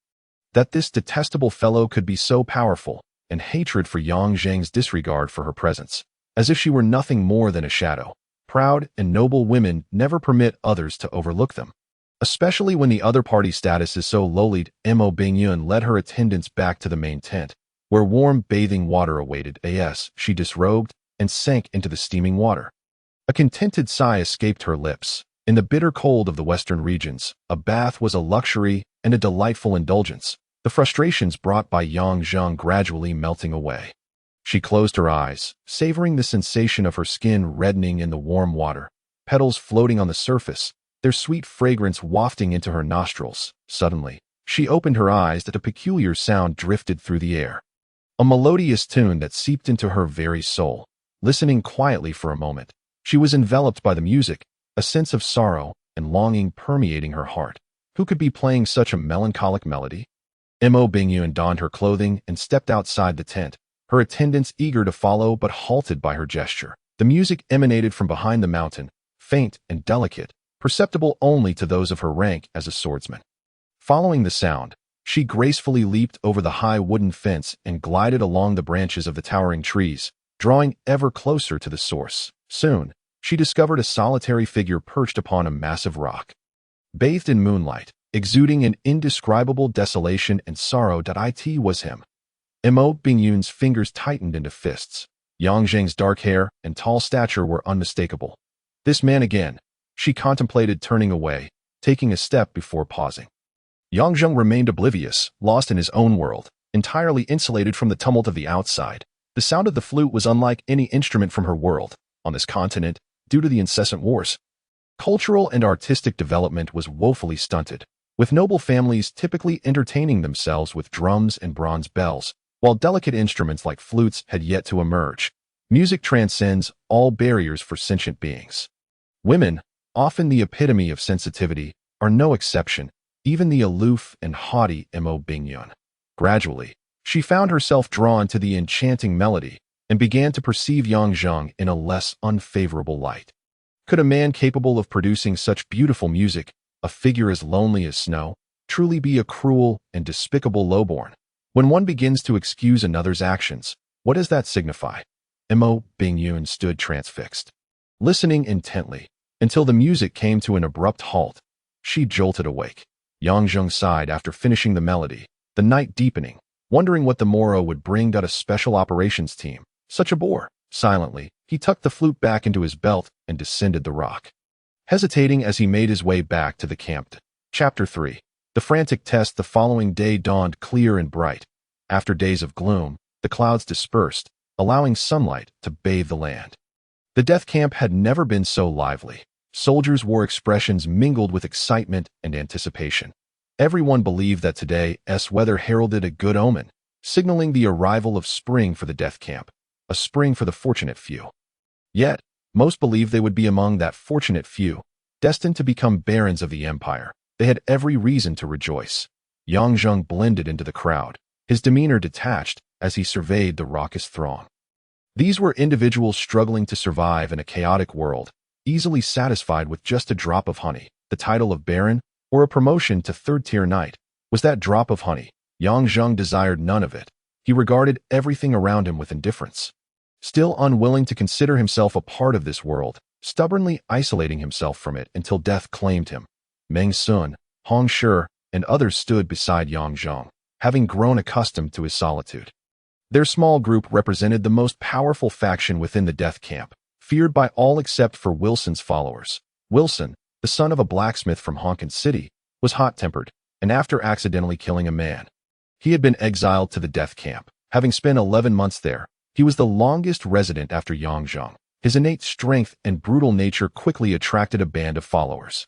that this detestable fellow could be so powerful, and hatred for Yang Zheng's disregard for her presence, as if she were nothing more than a shadow. Proud and noble women never permit others to overlook them, especially when the other party's status is so lowly. Mo Bingyun led her attendants back to the main tent, where warm bathing water awaited. She disrobed and sank into the steaming water. A contented sigh escaped her lips. In the bitter cold of the western regions, a bath was a luxury and a delightful indulgence, the frustrations brought by Yang Zheng gradually melting away. She closed her eyes, savoring the sensation of her skin reddening in the warm water, petals floating on the surface, their sweet fragrance wafting into her nostrils. Suddenly, she opened her eyes and a peculiar sound drifted through the air, a melodious tune that seeped into her very soul. Listening quietly for a moment, she was enveloped by the music, a sense of sorrow and longing permeating her heart. Who could be playing such a melancholic melody? Mo Bingyun donned her clothing and stepped outside the tent, her attendants eager to follow but halted by her gesture. The music emanated from behind the mountain, faint and delicate, perceptible only to those of her rank as a swordsman. Following the sound, she gracefully leaped over the high wooden fence and glided along the branches of the towering trees, drawing ever closer to the source. Soon, she discovered a solitary figure perched upon a massive rock. Bathed in moonlight, exuding an indescribable desolation and sorrow, it was him. Mo Bingyun's fingers tightened into fists. Yang Zheng's dark hair and tall stature were unmistakable. This man again. She contemplated turning away, taking a step before pausing. Yang Zheng remained oblivious, lost in his own world, entirely insulated from the tumult of the outside. The sound of the flute was unlike any instrument from her world, on this continent, due to the incessant wars. Cultural and artistic development was woefully stunted, with noble families typically entertaining themselves with drums and bronze bells, while delicate instruments like flutes had yet to emerge. Music transcends all barriers for sentient beings. Women, often the epitome of sensitivity, are no exception, even the aloof and haughty Mo Bingyun. Gradually, she found herself drawn to the enchanting melody and began to perceive Yang Zheng in a less unfavorable light. Could a man capable of producing such beautiful music, a figure as lonely as snow, truly be a cruel and despicable lowborn? When one begins to excuse another's actions, what does that signify? Mo Bingyun stood transfixed, listening intently, until the music came to an abrupt halt. She jolted awake. Yang Zheng sighed after finishing the melody, the night deepening, wondering what the morrow would bring. A special operations team. Such a bore. Silently, he tucked the flute back into his belt and descended the rock, hesitating as he made his way back to the camp. Chapter 3. The frantic test. The following day dawned clear and bright. After days of gloom, the clouds dispersed, allowing sunlight to bathe the land. The death camp had never been so lively. Soldiers wore expressions mingled with excitement and anticipation. Everyone believed that today's weather heralded a good omen, signaling the arrival of spring for the death camp, a spring for the fortunate few. Yet, most believed they would be among that fortunate few, destined to become barons of the empire. They had every reason to rejoice. Yang Zheng blended into the crowd, his demeanor detached as he surveyed the raucous throng. These were individuals struggling to survive in a chaotic world, easily satisfied with just a drop of honey. The title of baron, or a promotion to third-tier knight, was that drop of honey. Yang Zheng desired none of it. He regarded everything around him with indifference. Still unwilling to consider himself a part of this world, stubbornly isolating himself from it until death claimed him. Meng Sun, Hong Shi, and others stood beside Yang Zheng, having grown accustomed to his solitude. Their small group represented the most powerful faction within the death camp, feared by all except for Wilson's followers. Wilson, the son of a blacksmith from Honkin City, was hot-tempered, and after accidentally killing a man, he had been exiled to the death camp. Having spent 11 months there, he was the longest resident after Yang Zheng. His innate strength and brutal nature quickly attracted a band of followers.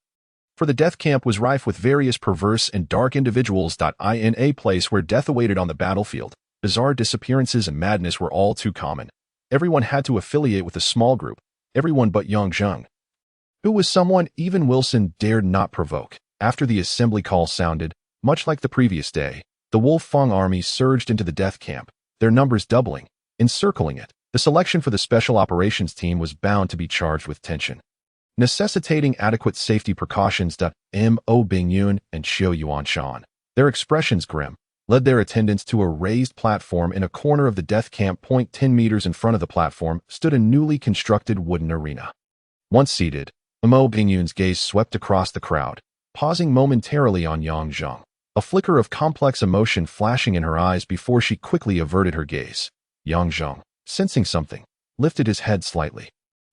For the death camp was rife with various perverse and dark individuals. In a place where death awaited on the battlefield, bizarre disappearances and madness were all too common. Everyone had to affiliate with a small group, everyone but Yang Zheng, who was someone even Wilson dared not provoke. After the assembly call sounded, much like the previous day, the Wolf Fang army surged into the death camp, their numbers doubling, encircling it. The selection for the special operations team was bound to be charged with tension, necessitating adequate safety precautions. Mo Bingyun and Xiao Yuanshan, their expressions grim, led their attendants to a raised platform in a corner of the death camp. 10 meters in front of the platform stood a newly constructed wooden arena. Once seated, Mo Bingyun's gaze swept across the crowd, pausing momentarily on Yang Zheng, a flicker of complex emotion flashing in her eyes before she quickly averted her gaze. Yang Zheng, sensing something, lifted his head slightly.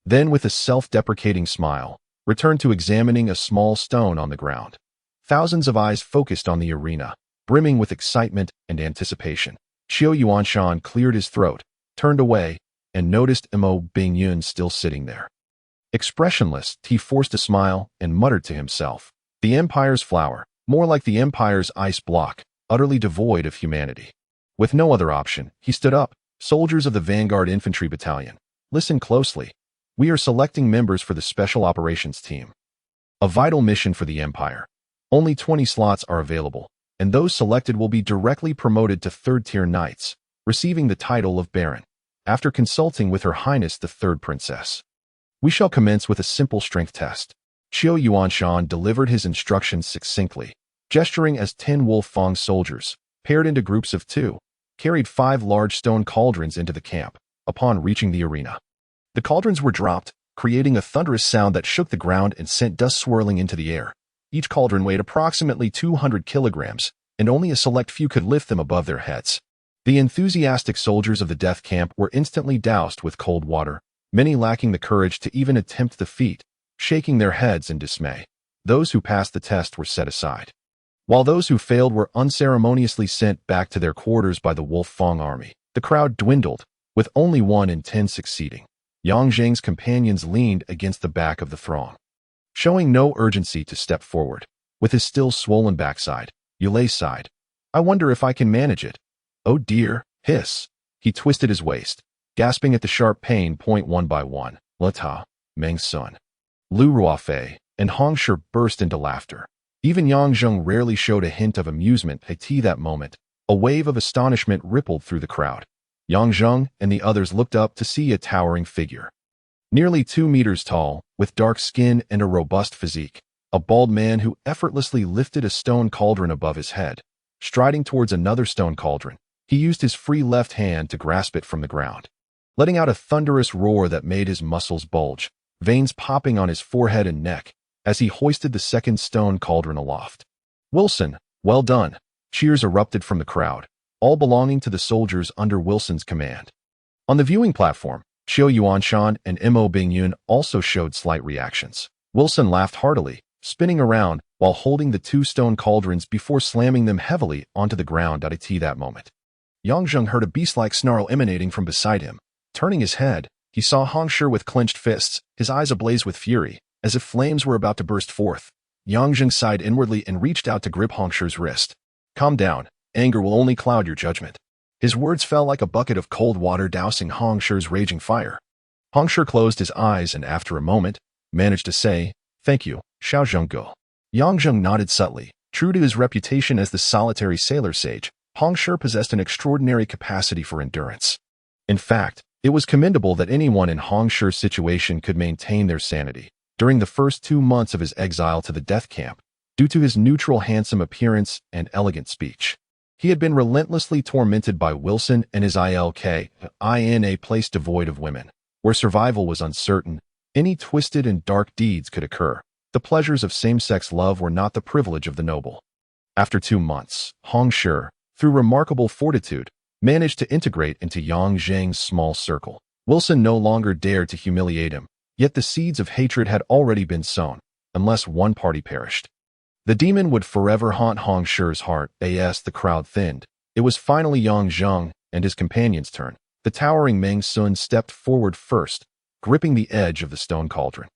Then, with a self-deprecating smile, returned to examining a small stone on the ground. Thousands of eyes focused on the arena, brimming with excitement and anticipation. Xiao Yuanshan cleared his throat, turned away, and noticed Mo Bingyun still sitting there. Expressionless, he forced a smile and muttered to himself, "The Empire's flower, more like the Empire's ice block, utterly devoid of humanity." With no other option, he stood up. "Soldiers of the Vanguard Infantry Battalion, listen closely. We are selecting members for the Special Operations Team. A vital mission for the Empire. Only 20 slots are available, and those selected will be directly promoted to third-tier knights, receiving the title of Baron, after consulting with Her Highness the Third Princess. We shall commence with a simple strength test." Xiao Yuanshan delivered his instructions succinctly, gesturing as 10 Wolf Fang soldiers, paired into groups of 2, carried 5 large stone cauldrons into the camp. upon reaching the arena. The cauldrons were dropped, creating a thunderous sound that shook the ground and sent dust swirling into the air. Each cauldron weighed approximately 200 kilograms, and only a select few could lift them above their heads. The enthusiastic soldiers of the death camp were instantly doused with cold water, many lacking the courage to even attempt the feat, shaking their heads in dismay. Those who passed the test were set aside, while those who failed were unceremoniously sent back to their quarters by the Wolf Fong army. The crowd dwindled, with only 1 in 10 succeeding. Yang Zheng's companions leaned against the back of the throng, showing no urgency to step forward. With his still swollen backside, Yulei sighed. I wonder if I can manage it. Oh dear, hiss. He twisted his waist, gasping at the sharp pain. One by one, Lata, Meng Sun, Lu Ruofei, and Hong Shi burst into laughter. Even Yang Zheng rarely showed a hint of amusement at that moment. A wave of astonishment rippled through the crowd. Yang Zheng and the others looked up to see a towering figure, nearly 2 meters tall, with dark skin and a robust physique. A bald man who effortlessly lifted a stone cauldron above his head. Striding towards another stone cauldron, he used his free left hand to grasp it from the ground, letting out a thunderous roar that made his muscles bulge, veins popping on his forehead and neck, as he hoisted the second stone cauldron aloft. Wilson, well done! Cheers erupted from the crowd, all belonging to the soldiers under Wilson's command. On the viewing platform, Qiu Yuanshan and Mo Bingyun also showed slight reactions. Wilson laughed heartily, spinning around while holding the 2 stone cauldrons before slamming them heavily onto the ground at that moment. Yang Zheng heard a beast-like snarl emanating from beside him. Turning his head, he saw Hong Shi with clenched fists, his eyes ablaze with fury, as if flames were about to burst forth. Yang Zheng sighed inwardly and reached out to grip Hong Shi's wrist. Calm down, anger will only cloud your judgment. His words fell like a bucket of cold water dousing Hong Shi's raging fire. Hong Shi closed his eyes and after a moment, managed to say, Thank you, Xiao Zhengge. Yang Zheng nodded subtly. True to his reputation as the solitary sailor sage, Hong Shi possessed an extraordinary capacity for endurance. In fact, it was commendable that anyone in Hong Shi's situation could maintain their sanity during the first 2 months of his exile to the death camp, due to his neutral, handsome appearance and elegant speech. He had been relentlessly tormented by Wilson and his ilk in a place devoid of women, where survival was uncertain. Any twisted and dark deeds could occur. The pleasures of same-sex love were not the privilege of the noble. After 2 months, Hong Shi, through remarkable fortitude, managed to integrate into Yang Zheng's small circle. Wilson no longer dared to humiliate him, yet the seeds of hatred had already been sown, unless one party perished. The demon would forever haunt Hong Shi's heart. As the crowd thinned, it was finally Yang Zheng and his companion's turn. The towering Meng Sun stepped forward first, gripping the edge of the stone cauldron.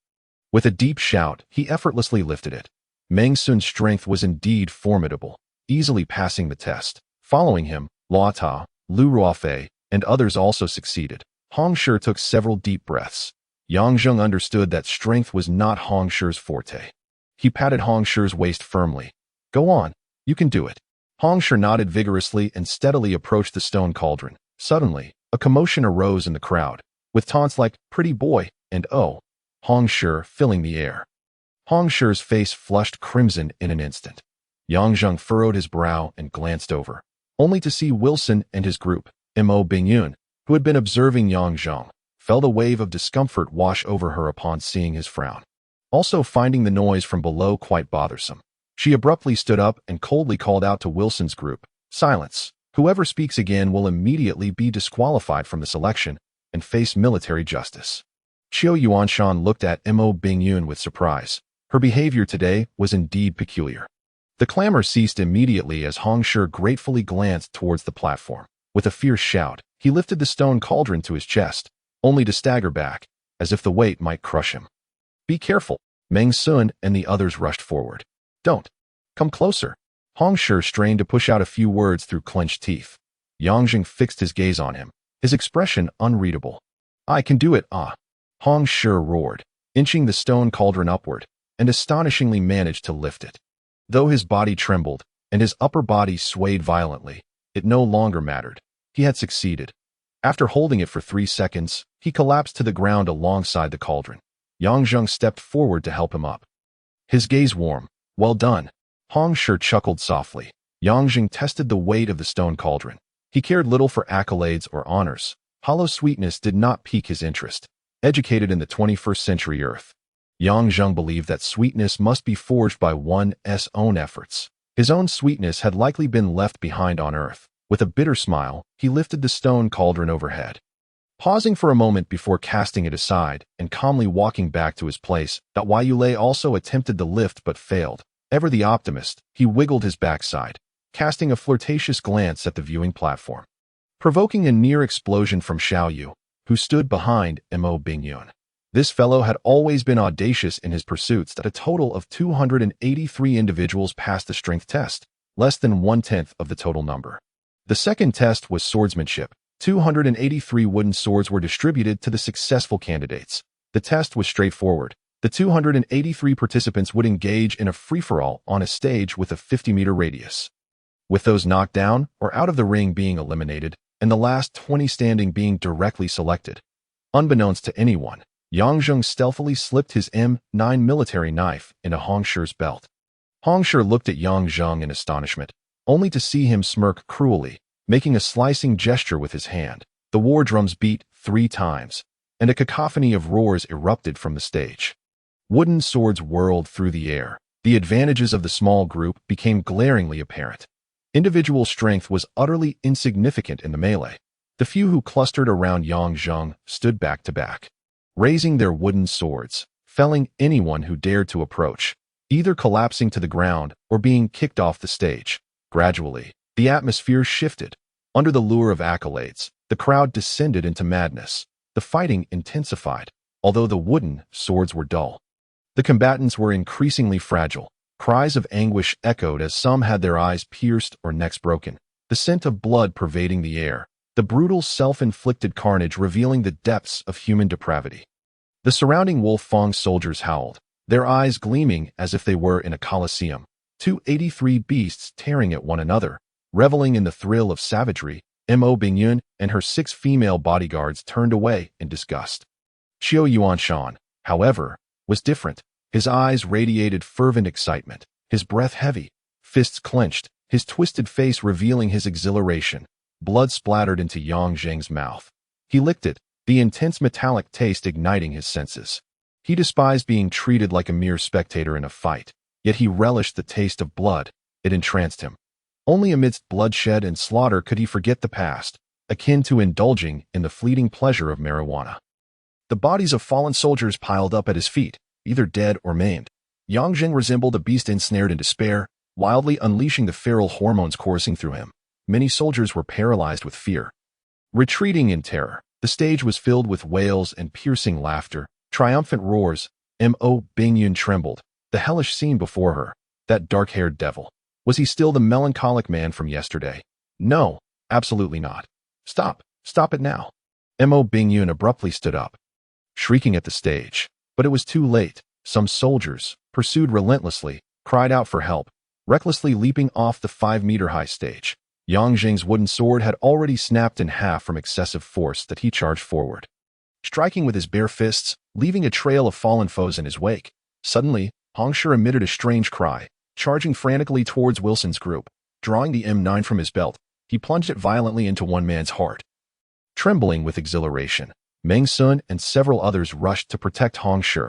With a deep shout, he effortlessly lifted it. Meng Sun's strength was indeed formidable, easily passing the test. Following him, Luota, Lu Ruofei, and others also succeeded. Hong Shi took several deep breaths. Yang Zheng understood that strength was not Hong Shi's forte. He patted Hong Shi's waist firmly. Go on, you can do it. Hong Shi nodded vigorously and steadily approached the stone cauldron. Suddenly, a commotion arose in the crowd, with taunts like, pretty boy, and oh, Hong Shi filling the air. Hong Shi's face flushed crimson in an instant. Yang Zheng furrowed his brow and glanced over, only to see Wilson and his group. Mo Bingyun, who had been observing Yang Zheng, felt a wave of discomfort wash over her upon seeing his frown. Also finding the noise from below quite bothersome, she abruptly stood up and coldly called out to Wilson's group, Silence! Whoever speaks again will immediately be disqualified from the selection and face military justice. Qiu Yuanshan looked at Mo Bingyun with surprise. Her behavior today was indeed peculiar. The clamor ceased immediately as Hong Shi gratefully glanced towards the platform. With a fierce shout, he lifted the stone cauldron to his chest, only to stagger back, as if the weight might crush him. Be careful! Meng Sun and the others rushed forward. Don't! Come closer! Hong Shi strained to push out a few words through clenched teeth. Yang Zheng fixed his gaze on him, his expression unreadable. I can do it, ah! Hong Shi roared, inching the stone cauldron upward, and astonishingly managed to lift it. Though his body trembled, and his upper body swayed violently, it no longer mattered. He had succeeded. After holding it for 3 seconds, he collapsed to the ground alongside the cauldron. Yang Zheng stepped forward to help him up. His gaze warm. Well done. Hong Shi chuckled softly. Yang Zheng tested the weight of the stone cauldron. He cared little for accolades or honors. Hollow sweetness did not pique his interest. Educated in the 21st century Earth, Yang Zheng believed that sweetness must be forged by one's own efforts. His own sweetness had likely been left behind on Earth. With a bitter smile, he lifted the stone cauldron overhead. Pausing for a moment before casting it aside and calmly walking back to his place, Yule also attempted the lift but failed. Ever the optimist, he wiggled his backside, casting a flirtatious glance at the viewing platform, provoking a near explosion from Xiaoyu, who stood behind Mo Bingyun. This fellow had always been audacious in his pursuits. That a total of 283 individuals passed the strength test, less than 1/10 of the total number. The second test was swordsmanship. 283 wooden swords were distributed to the successful candidates. The test was straightforward. The 283 participants would engage in a free-for-all on a stage with a 50-meter radius, with those knocked down or out of the ring being eliminated, and the last 20 standing being directly selected. Unbeknownst to anyone, Yang Zheng stealthily slipped his M9 military knife into Hong Shi's belt. Hong Shi looked at Yang Zheng in astonishment, only to see him smirk cruelly, making a slicing gesture with his hand. The war drums beat 3 times, and a cacophony of roars erupted from the stage. Wooden swords whirled through the air. The advantages of the small group became glaringly apparent. Individual strength was utterly insignificant in the melee. The few who clustered around Yang Zheng stood back to back, raising their wooden swords, felling anyone who dared to approach, either collapsing to the ground or being kicked off the stage. Gradually, the atmosphere shifted. Under the lure of accolades, the crowd descended into madness. The fighting intensified, although the wooden swords were dull. The combatants were increasingly fragile. Cries of anguish echoed as some had their eyes pierced or necks broken, the scent of blood pervading the air, the brutal self-inflicted carnage revealing the depths of human depravity. The surrounding Wolf Fong soldiers howled, their eyes gleaming as if they were in a coliseum. 283 beasts tearing at one another, reveling in the thrill of savagery. Mo Bingyun and her 6 female bodyguards turned away in disgust. Xiao Yuanshan, however, was different. His eyes radiated fervent excitement, his breath heavy, fists clenched, his twisted face revealing his exhilaration. Blood splattered into Yang Zheng's mouth. He licked it, the intense metallic taste igniting his senses. He despised being treated like a mere spectator in a fight, yet he relished the taste of blood. It entranced him. Only amidst bloodshed and slaughter could he forget the past, akin to indulging in the fleeting pleasure of marijuana. The bodies of fallen soldiers piled up at his feet, either dead or maimed. Yang Zheng resembled a beast ensnared in despair, wildly unleashing the feral hormones coursing through him. Many soldiers were paralyzed with fear, retreating in terror. The stage was filled with wails and piercing laughter, triumphant roars. Mo Bingyun trembled. The hellish scene before her, that dark-haired devil. Was he still the melancholic man from yesterday? No, absolutely not. Stop it now. Mo Bingyun abruptly stood up, shrieking at the stage. But it was too late. Some soldiers, pursued relentlessly, cried out for help, recklessly leaping off the 5-meter-high stage. Yang Zheng's wooden sword had already snapped in half from excessive force that he charged forward, striking with his bare fists, leaving a trail of fallen foes in his wake. Suddenly, Hong Shi emitted a strange cry, charging frantically towards Wilson's group. Drawing the M9 from his belt, he plunged it violently into one man's heart. Trembling with exhilaration, Meng Sun and several others rushed to protect Hong Shi.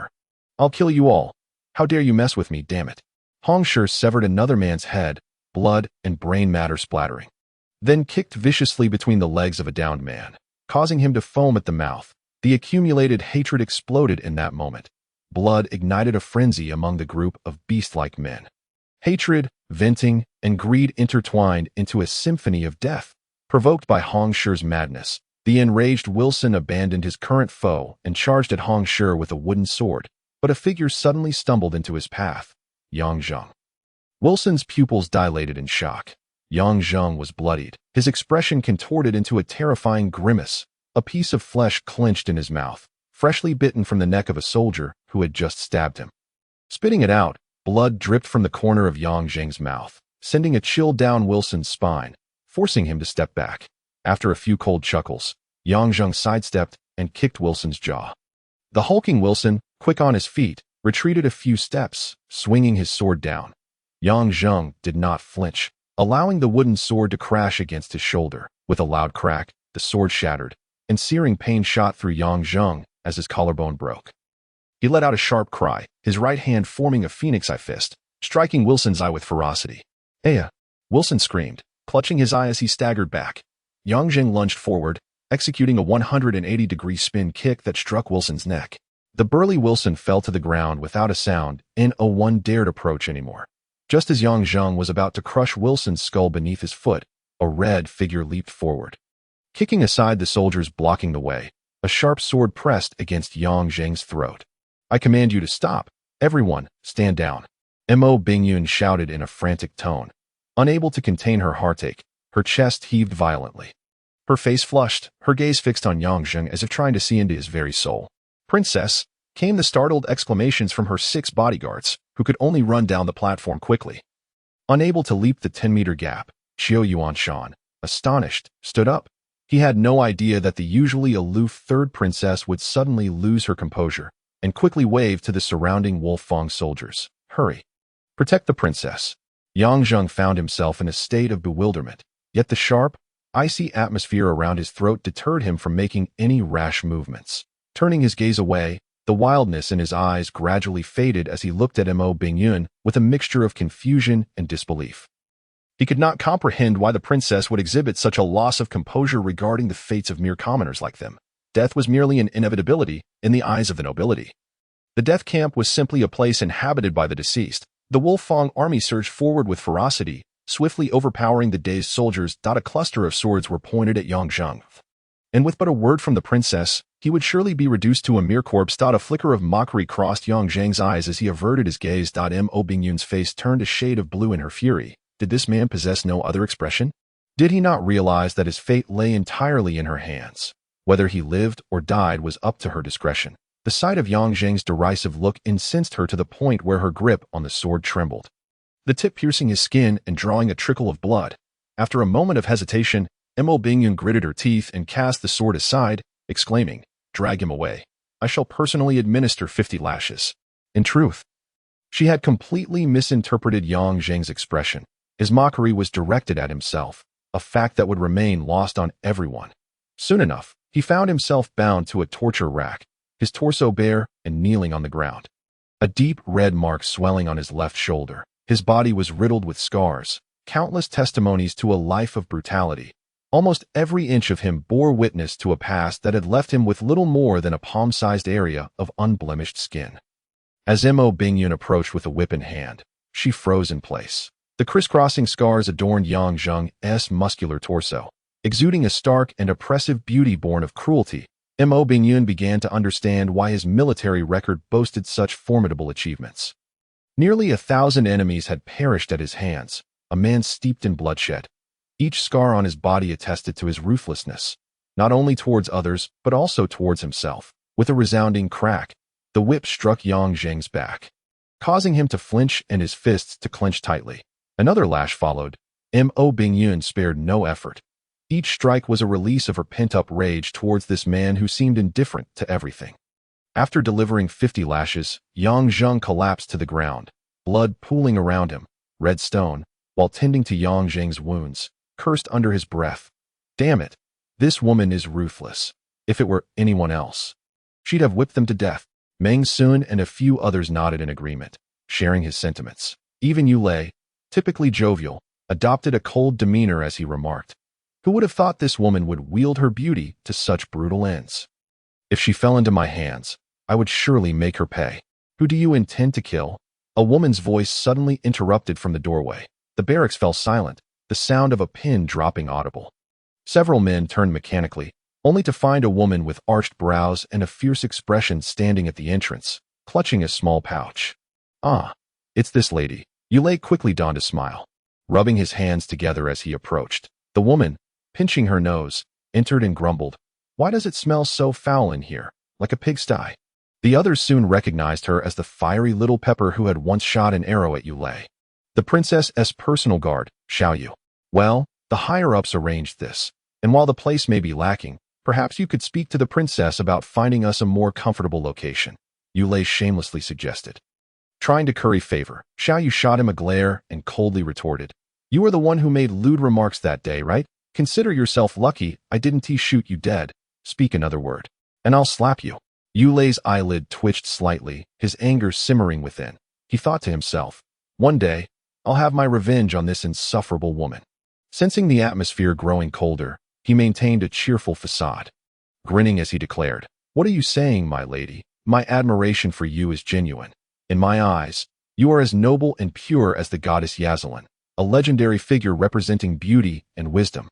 I'll kill you all. How dare you mess with me, damn it. Hong Shi severed another man's head, blood and brain matter splattering, then kicked viciously between the legs of a downed man, causing him to foam at the mouth. The accumulated hatred exploded in that moment. Blood ignited a frenzy among the group of beast-like men. Hatred, venting, and greed intertwined into a symphony of death. Provoked by Hong Shi's madness, the enraged Wilson abandoned his current foe and charged at Hong Shi with a wooden sword, but a figure suddenly stumbled into his path. Yang Zheng. Wilson's pupils dilated in shock. Yang Zheng was bloodied, his expression contorted into a terrifying grimace. A piece of flesh clenched in his mouth, freshly bitten from the neck of a soldier who had just stabbed him. Spitting it out, blood dripped from the corner of Yang Zheng's mouth, sending a chill down Wilson's spine, forcing him to step back. After a few cold chuckles, Yang Zheng sidestepped and kicked Wilson's jaw. The hulking Wilson, quick on his feet, retreated a few steps, swinging his sword down. Yang Zheng did not flinch, allowing the wooden sword to crash against his shoulder. With a loud crack, the sword shattered, and searing pain shot through Yang Zheng as his collarbone broke. He let out a sharp cry, his right hand forming a phoenix eye fist, striking Wilson's eye with ferocity. "Aya!" Wilson screamed, clutching his eye as he staggered back. Yang Zheng lunged forward, executing a 180-degree spin kick that struck Wilson's neck. The burly Wilson fell to the ground without a sound, and no one dared approach anymore. Just as Yang Zheng was about to crush Wilson's skull beneath his foot, a red figure leaped forward. Kicking aside the soldiers blocking the way, a sharp sword pressed against Yang Zheng's throat. "I command you to stop. Everyone, stand down," Mo Bingyun shouted in a frantic tone. Unable to contain her heartache, her chest heaved violently. Her face flushed, her gaze fixed on Yang Zheng as if trying to see into his very soul. "Princess!" came the startled exclamations from her 6 bodyguards, who could only run down the platform quickly. Unable to leap the 10-meter gap, Xiao Yuanshan, astonished, stood up. He had no idea that the usually aloof third princess would suddenly lose her composure, and quickly waved to the surrounding Wolfang soldiers. "Hurry. Protect the princess." Yang Zheng found himself in a state of bewilderment, yet the sharp, icy atmosphere around his throat deterred him from making any rash movements. Turning his gaze away, the wildness in his eyes gradually faded as he looked at Mo Bingyun with a mixture of confusion and disbelief. He could not comprehend why the princess would exhibit such a loss of composure regarding the fates of mere commoners like them. Death was merely an inevitability in the eyes of the nobility. The death camp was simply a place inhabited by the deceased. The Wolfang army surged forward with ferocity, swiftly overpowering the dazed soldiers. A cluster of swords were pointed at Yang Zheng. And with but a word from the princess, he would surely be reduced to a mere corpse. A flicker of mockery crossed Yang Zheng's eyes as he averted his gaze. Mo Bingyun's face turned a shade of blue in her fury. Did this man possess no other expression? Did he not realize that his fate lay entirely in her hands? Whether he lived or died was up to her discretion. The sight of Yang Zheng's derisive look incensed her to the point where her grip on the sword trembled, the tip piercing his skin and drawing a trickle of blood. After a moment of hesitation, Mo Bingyun gritted her teeth and cast the sword aside, exclaiming, "Drag him away. I shall personally administer 50 lashes." In truth, she had completely misinterpreted Yang Zheng's expression. His mockery was directed at himself, a fact that would remain lost on everyone. Soon enough, he found himself bound to a torture rack, his torso bare and kneeling on the ground. A deep red mark swelling on his left shoulder. His body was riddled with scars, countless testimonies to a life of brutality. Almost every inch of him bore witness to a past that had left him with little more than a palm-sized area of unblemished skin. As Mo Bingyun approached with a whip in hand, she froze in place. The crisscrossing scars adorned Yang Zheng's muscular torso, exuding a stark and oppressive beauty born of cruelty. Mo Bingyun began to understand why his military record boasted such formidable achievements. Nearly 1,000 enemies had perished at his hands, a man steeped in bloodshed. Each scar on his body attested to his ruthlessness, not only towards others, but also towards himself. With a resounding crack, the whip struck Yang Zheng's back, causing him to flinch and his fists to clench tightly. Another lash followed. Mo Bingyun spared no effort. Each strike was a release of her pent-up rage towards this man who seemed indifferent to everything. After delivering 50 lashes, Yang Zheng collapsed to the ground, blood pooling around him, red stone, while tending to Yang Zheng's wounds, cursed under his breath. "Damn it, this woman is ruthless. If it were anyone else, she'd have whipped them to death." Meng Sun and a few others nodded in agreement, sharing his sentiments. Even Yu Lei, typically jovial, adopted a cold demeanor as he remarked, "Who would have thought this woman would wield her beauty to such brutal ends? If she fell into my hands, I would surely make her pay." "Who do you intend to kill?" A woman's voice suddenly interrupted from the doorway. The barracks fell silent, the sound of a pin dropping audible. Several men turned mechanically, only to find a woman with arched brows and a fierce expression standing at the entrance, clutching a small pouch. "Ah, it's this lady." Yu Lei quickly donned a smile, rubbing his hands together as he approached. The woman, pinching her nose, entered and grumbled, "Why does it smell so foul in here, like a pigsty?" The others soon recognized her as the fiery little pepper who had once shot an arrow at Yu Lei. "The princess's personal guard, Xiao Yu." "Well, the higher-ups arranged this, and while the place may be lacking, perhaps you could speak to the princess about finding us a more comfortable location," Yu Lei shamelessly suggested. Trying to curry favor, Xiao Yu shot him a glare and coldly retorted, "You were the one who made lewd remarks that day, right? Consider yourself lucky I didn't shoot you dead." Speak another word, and I'll slap you. Yulei's eyelid twitched slightly, his anger simmering within. He thought to himself, one day, I'll have my revenge on this insufferable woman. Sensing the atmosphere growing colder, he maintained a cheerful facade. Grinning as he declared, what are you saying, my lady? My admiration for you is genuine. In my eyes, you are as noble and pure as the goddess Yazalin, a legendary figure representing beauty and wisdom.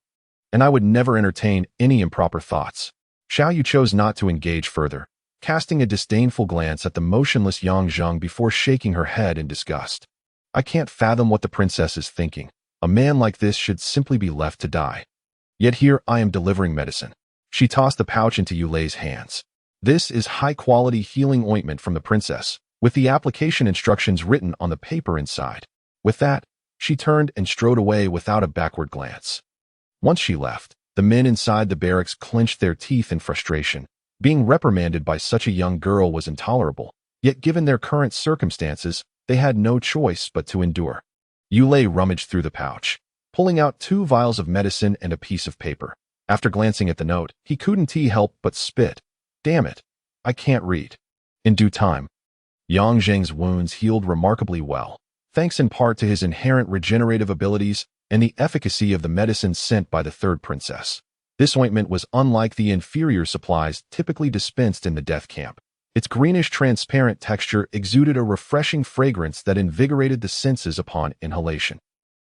And I would never entertain any improper thoughts. Xiao Yu chose not to engage further, casting a disdainful glance at the motionless Yang Zheng before shaking her head in disgust. I can't fathom what the princess is thinking. A man like this should simply be left to die. Yet here I am delivering medicine. She tossed the pouch into Yulei's hands. This is high-quality healing ointment from the princess, with the application instructions written on the paper inside. With that, she turned and strode away without a backward glance. Once she left, the men inside the barracks clenched their teeth in frustration. Being reprimanded by such a young girl was intolerable, yet given their current circumstances, they had no choice but to endure. Yulei rummaged through the pouch, pulling out 2 vials of medicine and a piece of paper. After glancing at the note, he couldn't help but spit. Damn it, I can't read. In due time, Yang Zheng's wounds healed remarkably well, thanks in part to his inherent regenerative abilities and the efficacy of the medicine sent by the third princess. This ointment was unlike the inferior supplies typically dispensed in the death camp. Its greenish transparent texture exuded a refreshing fragrance that invigorated the senses upon inhalation.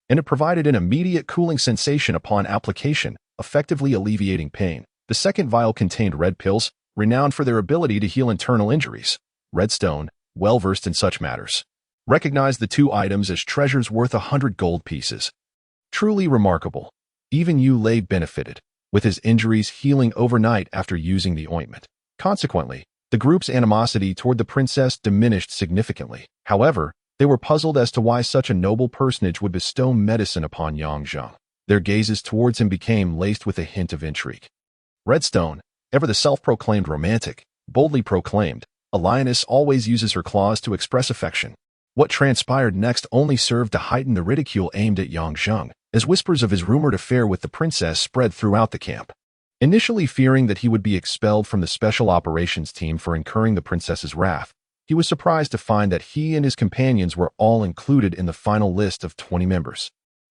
And it provided an immediate cooling sensation upon application, effectively alleviating pain. The second vial contained red pills, renowned for their ability to heal internal injuries. Redstone, well-versed in such matters, recognized the 2 items as treasures worth 100 gold pieces. Truly remarkable. Even Yulei benefited, with his injuries healing overnight after using the ointment. Consequently, the group's animosity toward the princess diminished significantly. However, they were puzzled as to why such a noble personage would bestow medicine upon Yang Zheng. Their gazes towards him became laced with a hint of intrigue. Redstone, ever the self-proclaimed romantic, boldly proclaimed, a lioness always uses her claws to express affection. What transpired next only served to heighten the ridicule aimed at Yang Zheng, as whispers of his rumored affair with the princess spread throughout the camp. Initially fearing that he would be expelled from the special operations team for incurring the princess's wrath, he was surprised to find that he and his companions were all included in the final list of 20 members.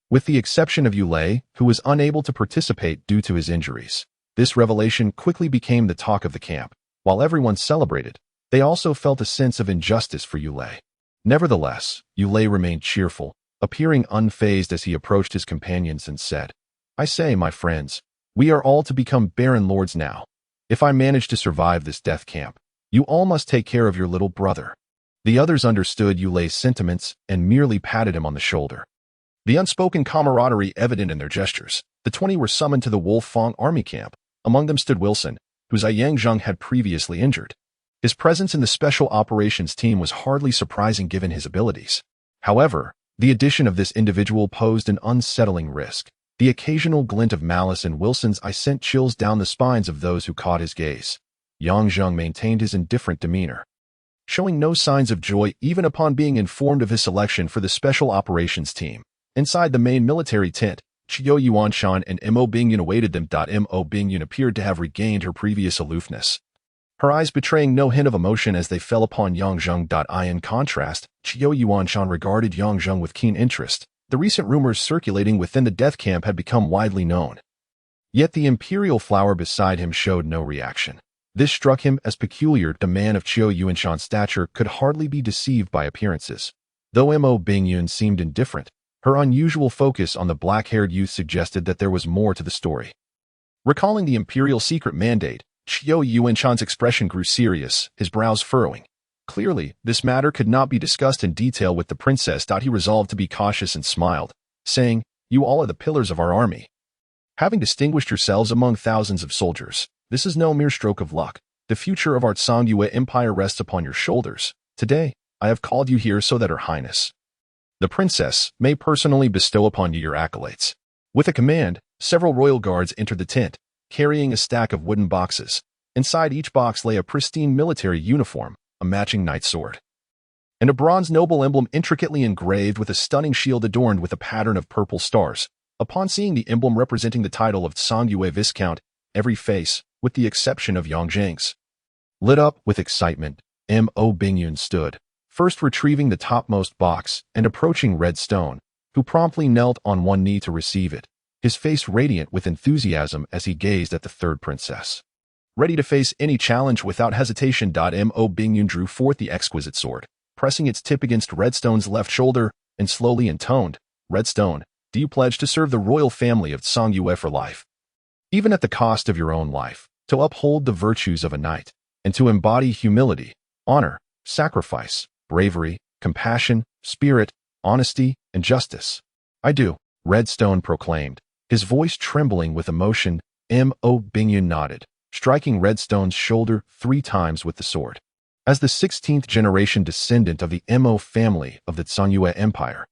With the exception of Yulei, who was unable to participate due to his injuries. This revelation quickly became the talk of the camp. While everyone celebrated, they also felt a sense of injustice for Yulei. Nevertheless, Yulei remained cheerful, appearing unfazed as he approached his companions and said, I say, my friends, we are all to become Baron Lords now. If I manage to survive this death camp, you all must take care of your little brother. The others understood Yulei's sentiments and merely patted him on the shoulder. The unspoken camaraderie evident in their gestures, the 20 were summoned to the Wolfang army camp. Among them stood Wilson, whose Yang Zheng had previously injured. His presence in the special operations team was hardly surprising given his abilities. However, the addition of this individual posed an unsettling risk. The occasional glint of malice in Wilson's eye sent chills down the spines of those who caught his gaze. Yang Zheng maintained his indifferent demeanor, showing no signs of joy even upon being informed of his selection for the special operations team. Inside the main military tent, Qiu Yuanshan and Mo Bingyun awaited them. Mo Bingyun appeared to have regained her previous aloofness, her eyes betraying no hint of emotion as they fell upon Yang Zheng. In contrast, Qiu Yuanshan regarded Yang Zheng with keen interest. The recent rumors circulating within the death camp had become widely known. Yet the imperial flower beside him showed no reaction. This struck him as peculiar. The man of Qiu Yuanshan's stature could hardly be deceived by appearances. Though Mo Bingyun seemed indifferent, her unusual focus on the black-haired youth suggested that there was more to the story. Recalling the imperial secret mandate, Qiu Yuanshan's expression grew serious, his brows furrowing. Clearly, this matter could not be discussed in detail with the princess. He resolved to be cautious and smiled, saying, You all are the pillars of our army. Having distinguished yourselves among thousands of soldiers, this is no mere stroke of luck. The future of our Tsongyue Empire rests upon your shoulders. Today, I have called you here so that Her Highness, the princess, may personally bestow upon you your accolades. With a command, several royal guards entered the tent, carrying a stack of wooden boxes. Inside each box lay a pristine military uniform, a matching knight's sword, and a bronze noble emblem intricately engraved with a stunning shield adorned with a pattern of purple stars. Upon seeing the emblem representing the title of Tsongyue Viscount, every face, with the exception of Yongjing's. Lit up with excitement, Mo Bingyun stood, first retrieving the topmost box and approaching Red Stone, who promptly knelt on one knee to receive it, his face radiant with enthusiasm as he gazed at the third princess. Ready to face any challenge without hesitation, Mo Bingyun drew forth the exquisite sword, pressing its tip against Redstone's left shoulder, and slowly intoned, "Redstone, do you pledge to serve the royal family of Songyue for life? Even at the cost of your own life, to uphold the virtues of a knight, and to embody humility, honor, sacrifice, bravery, compassion, spirit, honesty, and justice?" "I do," Redstone proclaimed, his voice trembling with emotion. Mo Bingyun nodded, striking Redstone's shoulder 3 times with the sword. As the 16th generation descendant of the Mo family of the Songyue Empire,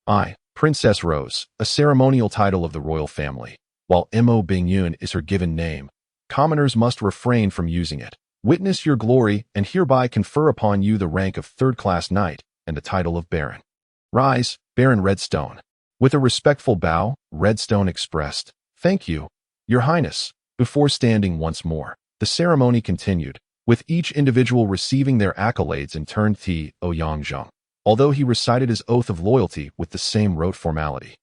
I, Princess Rose, a ceremonial title of the royal family, while Mo Bingyun is her given name, commoners must refrain from using it. Witness your glory and hereby confer upon you the rank of third-class knight and the title of baron. Rise, Baron Redstone." With a respectful bow, Redstone expressed, "Thank you, Your Highness." Before standing once more, the ceremony continued, with each individual receiving their accolades in turn. Yongjing, although he recited his oath of loyalty with the same rote formality,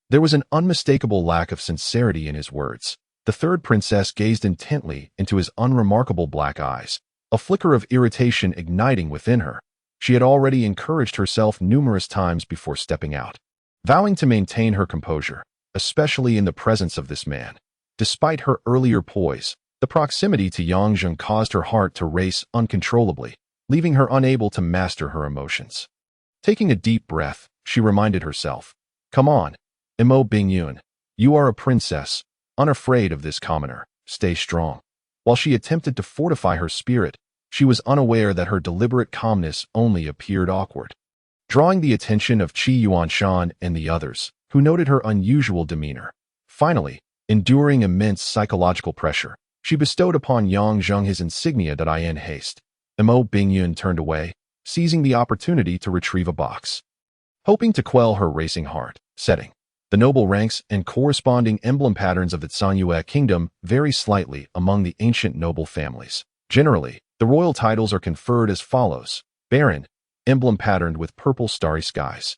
there was an unmistakable lack of sincerity in his words. The third princess gazed intently into his unremarkable black eyes, a flicker of irritation igniting within her. She had already encouraged herself numerous times before stepping out, vowing to maintain her composure, especially in the presence of this man. Despite her earlier poise, the proximity to Yongjing caused her heart to race uncontrollably, leaving her unable to master her emotions. Taking a deep breath, she reminded herself, "Come on, Mo Bingyun, you are a princess, unafraid of this commoner, stay strong." While she attempted to fortify her spirit, she was unaware that her deliberate calmness only appeared awkward, drawing the attention of Qi Yuanshan and the others, who noted her unusual demeanor. Finally, enduring immense psychological pressure, she bestowed upon Yongjing his insignia. In haste, Mo Bingyun turned away, seizing the opportunity to retrieve a box, hoping to quell her racing heart. Setting. The noble ranks and corresponding emblem patterns of the Songyue kingdom vary slightly among the ancient noble families. Generally, the royal titles are conferred as follows: Baron, emblem patterned with purple starry skies;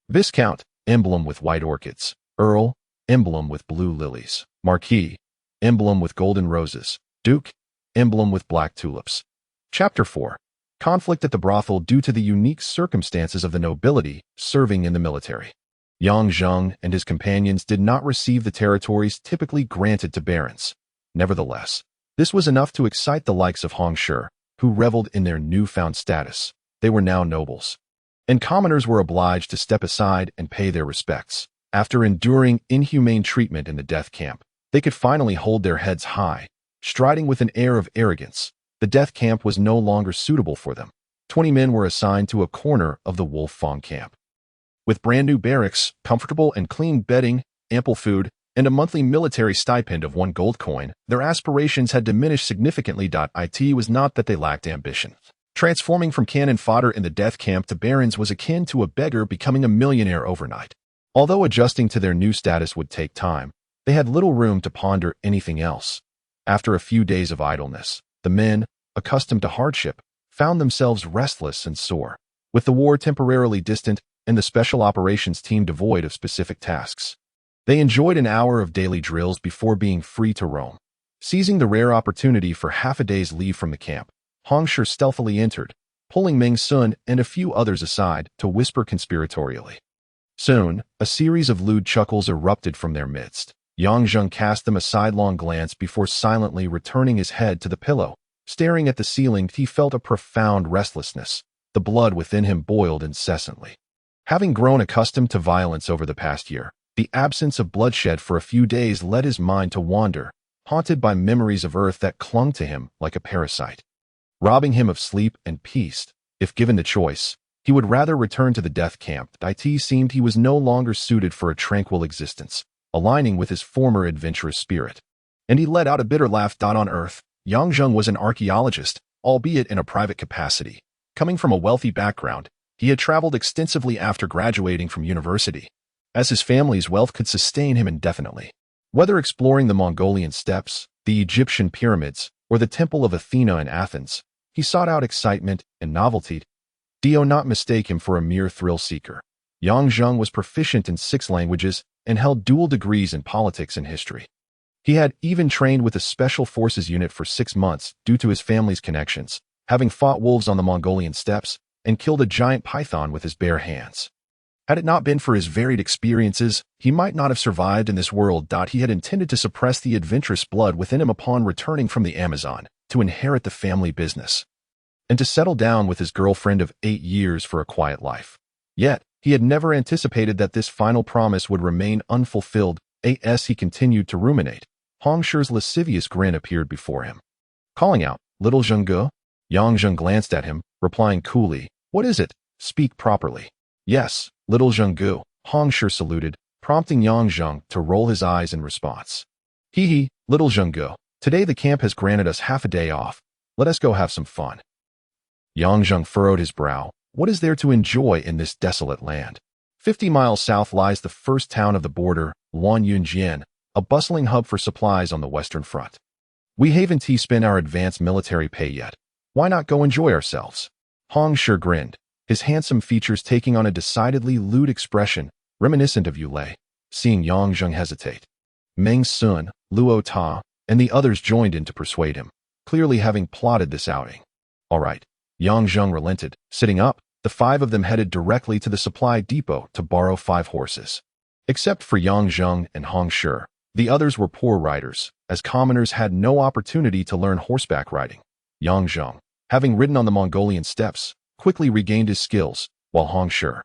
Viscount, emblem with white orchids; Earl, emblem with blue lilies; Marquis, emblem with golden roses; Duke, emblem with black tulips. Chapter 4. Conflict at the brothel due to the unique circumstances of the nobility serving in the military. Yongjing and his companions did not receive the territories typically granted to barons. Nevertheless, this was enough to excite the likes of Hong Shi, who reveled in their newfound status. They were now nobles, and commoners were obliged to step aside and pay their respects. After enduring inhumane treatment in the death camp, they could finally hold their heads high, striding with an air of arrogance. The death camp was no longer suitable for them. 20 men were assigned to a corner of the Wolf Fang camp. With brand new barracks, comfortable and clean bedding, ample food, and a monthly military stipend of 1 gold coin, their aspirations had diminished significantly. It was not that they lacked ambition. Transforming from cannon fodder in the death camp to barons was akin to a beggar becoming a millionaire overnight. Although adjusting to their new status would take time, they had little room to ponder anything else. After a few days of idleness, the men, accustomed to hardship, found themselves restless and sore. With the war temporarily distant and the special operations team devoid of specific tasks, they enjoyed an hour of daily drills before being free to roam. Seizing the rare opportunity for half a day's leave from the camp, Hong Shi stealthily entered, pulling Meng Sun and a few others aside to whisper conspiratorially. Soon, a series of lewd chuckles erupted from their midst. Yongjing cast them a sidelong glance before silently returning his head to the pillow. Staring at the ceiling, he felt a profound restlessness. The blood within him boiled incessantly. Having grown accustomed to violence over the past year, the absence of bloodshed for a few days led his mind to wander, haunted by memories of Earth that clung to him like a parasite, robbing him of sleep and peace. If given the choice, he would rather return to the death camp. It seemed he was no longer suited for a tranquil existence, aligning with his former adventurous spirit. And he let out a bitter laugh. On Earth, Yongjing was an archaeologist, albeit in a private capacity. Coming from a wealthy background, he had traveled extensively after graduating from university, as his family's wealth could sustain him indefinitely. Whether exploring the Mongolian steppes, the the Egyptian pyramids, or the Temple of Athena in Athens. He sought out excitement and novelty. Do not mistake him for a mere thrill seeker. Yang Zheng was proficient in 6 languages and held dual degrees in politics and history. He had even trained with a special forces unit for 6 months due to his family's connections, having fought wolves on the Mongolian steppes and killed a giant python with his bare hands. Had it not been for his varied experiences, he might not have survived in this world. He had intended to suppress the adventurous blood within him upon returning from the Amazon, to inherit the family business, and to settle down with his girlfriend of 8 years for a quiet life. Yet, he had never anticipated that this final promise would remain unfulfilled. As he continued to ruminate, Hong Shi's lascivious grin appeared before him. Calling out, "Little Zhengge?" Yang Zheng glanced at him, replying coolly, "What is it? Speak properly." "Yes, little Zhengge," Hong Shi saluted, prompting Yang Zheng to roll his eyes in response. "Hee, little Zhengge, today the camp has granted us half a day off. Let us go have some fun." Yang Zheng furrowed his brow. What is there to enjoy in this desolate land? 50 miles south lies the first town of the border, Luanyunjian, a bustling hub for supplies on the Western Front. We haven't spent our advanced military pay yet. Why not go enjoy ourselves? Hong Shi grinned, his handsome features taking on a decidedly lewd expression, reminiscent of Yulei. Seeing Yang Zheng hesitate, Meng Sun, Luo Ta, and the others joined in to persuade him, clearly having plotted this outing. All right. Yang Zheng relented. Sitting up, the 5 of them headed directly to the supply depot to borrow 5 horses. Except for Yang Zheng and Hong Shi, the others were poor riders, as commoners had no opportunity to learn horseback riding. Yang Zheng, having ridden on the Mongolian steppes, quickly regained his skills, while Hong Shi,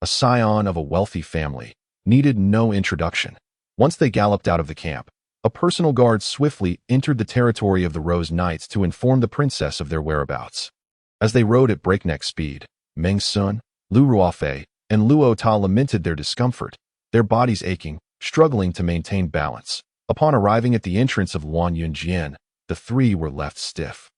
a scion of a wealthy family, needed no introduction. Once they galloped out of the camp, a personal guard swiftly entered the territory of the Rose Knights to inform the princess of their whereabouts. As they rode at breakneck speed, Meng Sun, Lu Ruofei, and Luo Ta lamented their discomfort, their bodies aching, struggling to maintain balance. Upon arriving at the entrance of Luanyunjian, the 3 were left stiff.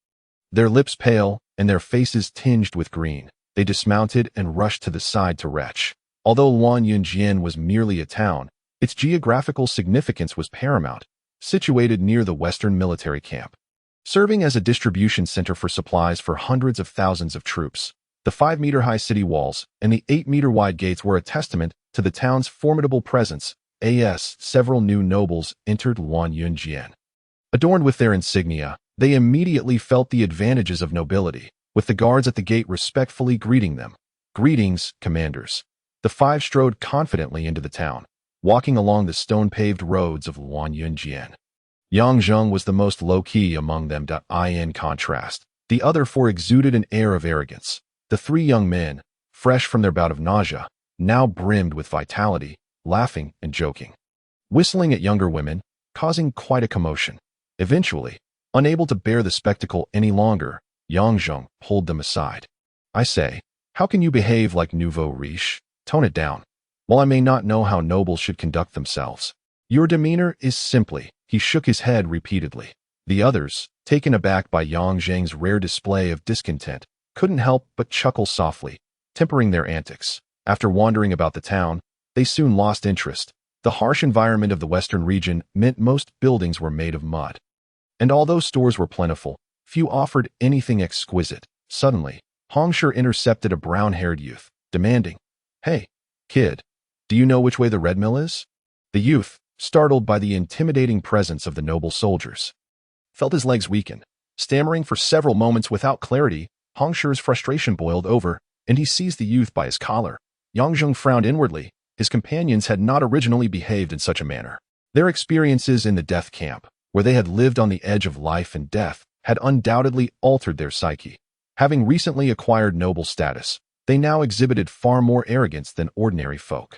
Their lips pale and their faces tinged with green, they dismounted and rushed to the side to retch. Although Luanyunjian was merely a town, its geographical significance was paramount, situated near the Western military camp. Serving as a distribution center for supplies for hundreds of thousands of troops, the 5-meter-high city walls and the 8-meter-wide gates were a testament to the town's formidable presence. Several new nobles entered Luanyunjian. Adorned with their insignia, they immediately felt the advantages of nobility, with the guards at the gate respectfully greeting them. "Greetings, commanders." The 5 strode confidently into the town, walking along the stone-paved roads of Luanyunjian. Yang Zheng was the most low-key among them. In contrast, the other 4 exuded an air of arrogance. The 3 young men, fresh from their bout of nausea, now brimmed with vitality, laughing and joking, whistling at younger women, causing quite a commotion. Eventually, unable to bear the spectacle any longer, Yang Zheng pulled them aside. "I say, how can you behave like nouveau riche? Tone it down. While I may not know how nobles should conduct themselves, your demeanor is simply..." He shook his head repeatedly. The others, taken aback by Yang Zheng's rare display of discontent, couldn't help but chuckle softly, tempering their antics. After wandering about the town, they soon lost interest. The harsh environment of the western region meant most buildings were made of mud. And although stores were plentiful, few offered anything exquisite. Suddenly, Hong Shi intercepted a brown-haired youth, demanding, "Hey, kid, do you know which way the Red Mill is?" The youth, startled by the intimidating presence of the noble soldiers, felt his legs weaken. Stammering for several moments without clarity, Hong Shi's frustration boiled over, and he seized the youth by his collar. Yang Zheng frowned inwardly. His companions had not originally behaved in such a manner. Their experiences in the death camp, where they had lived on the edge of life and death, had undoubtedly altered their psyche. Having recently acquired noble status, they now exhibited far more arrogance than ordinary folk.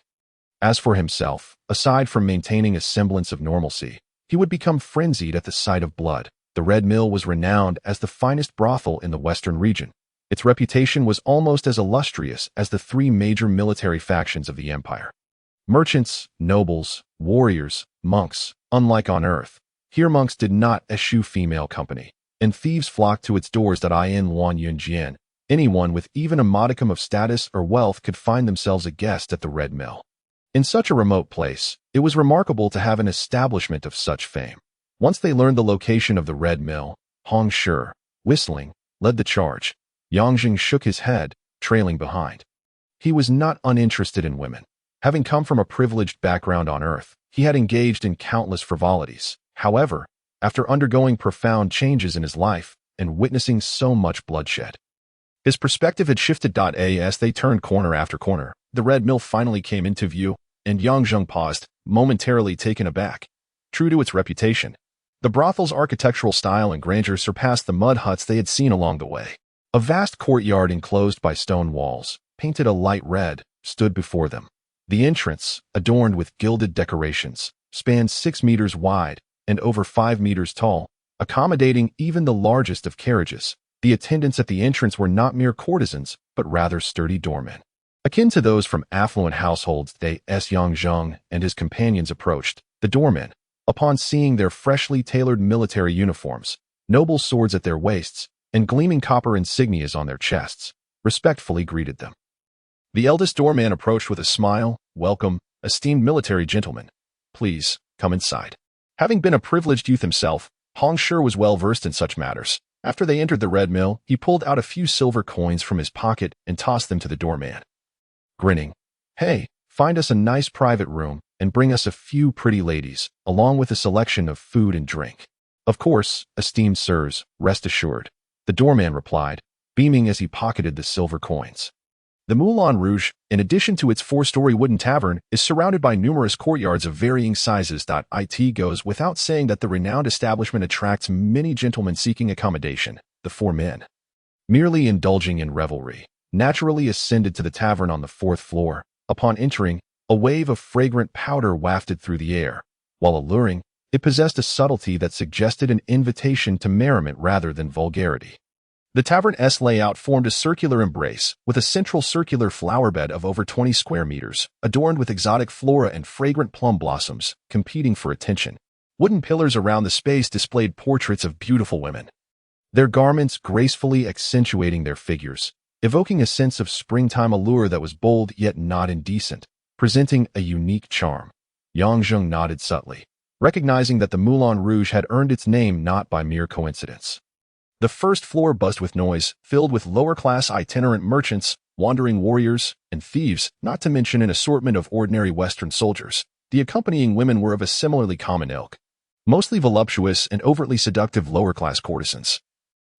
As for himself, aside from maintaining a semblance of normalcy, he would become frenzied at the sight of blood. The Red Mill was renowned as the finest brothel in the western region. Its reputation was almost as illustrious as the 3 major military factions of the empire. Merchants, nobles, warriors, monks, unlike on Earth, here monks did not eschew female company, and thieves flocked to its doors. In Luanyunjian, anyone with even a modicum of status or wealth could find themselves a guest at the Red Mill. In such a remote place, it was remarkable to have an establishment of such fame. Once they learned the location of the Red Mill, Hong Shi, whistling, led the charge. Yang Jing shook his head, trailing behind. He was not uninterested in women. Having come from a privileged background on Earth, he had engaged in countless frivolities. However, after undergoing profound changes in his life and witnessing so much bloodshed, his perspective had shifted. As they turned corner after corner, the Red Mill finally came into view, and Yang Jing paused, momentarily taken aback. True to its reputation, the brothel's architectural style and grandeur surpassed the mud huts they had seen along the way. A vast courtyard enclosed by stone walls, painted a light red, stood before them. The entrance, adorned with gilded decorations, spanned 6 meters wide and over 5 meters tall, accommodating even the largest of carriages. The attendants at the entrance were not mere courtesans, but rather sturdy doormen. Akin to those from affluent households, Yang Jing and his companions approached. The doormen, upon seeing their freshly tailored military uniforms, noble swords at their waists, and gleaming copper insignias on their chests, respectfully greeted them. The eldest doorman approached with a smile. "Welcome, esteemed military gentlemen. Please, come inside." Having been a privileged youth himself, Hong Shi was well versed in such matters. After they entered the Red Mill, he pulled out a few silver coins from his pocket and tossed them to the doorman. Grinning, "Hey, find us a nice private room and bring us a few pretty ladies, along with a selection of food and drink." "Of course, esteemed sirs, rest assured," the doorman replied, beaming as he pocketed the silver coins. The Moulin Rouge, in addition to its 4-story wooden tavern, is surrounded by numerous courtyards of varying sizes. It goes without saying that the renowned establishment attracts many gentlemen seeking accommodation. The 4 men, merely indulging in revelry, naturally ascended to the tavern on the 4th floor. Upon entering, a wave of fragrant powder wafted through the air. While alluring, it possessed a subtlety that suggested an invitation to merriment rather than vulgarity. The tavern's layout formed a circular embrace, with a central circular flower bed of over 20 square meters, adorned with exotic flora and fragrant plum blossoms, competing for attention. Wooden pillars around the space displayed portraits of beautiful women, their garments gracefully accentuating their figures, evoking a sense of springtime allure that was bold yet not indecent, presenting a unique charm. Yang Jing nodded subtly, recognizing that the Moulin Rouge had earned its name not by mere coincidence. The 1st floor buzzed with noise, filled with lower-class itinerant merchants, wandering warriors, and thieves, not to mention an assortment of ordinary Western soldiers. The accompanying women were of a similarly common ilk, mostly voluptuous and overtly seductive lower-class courtesans,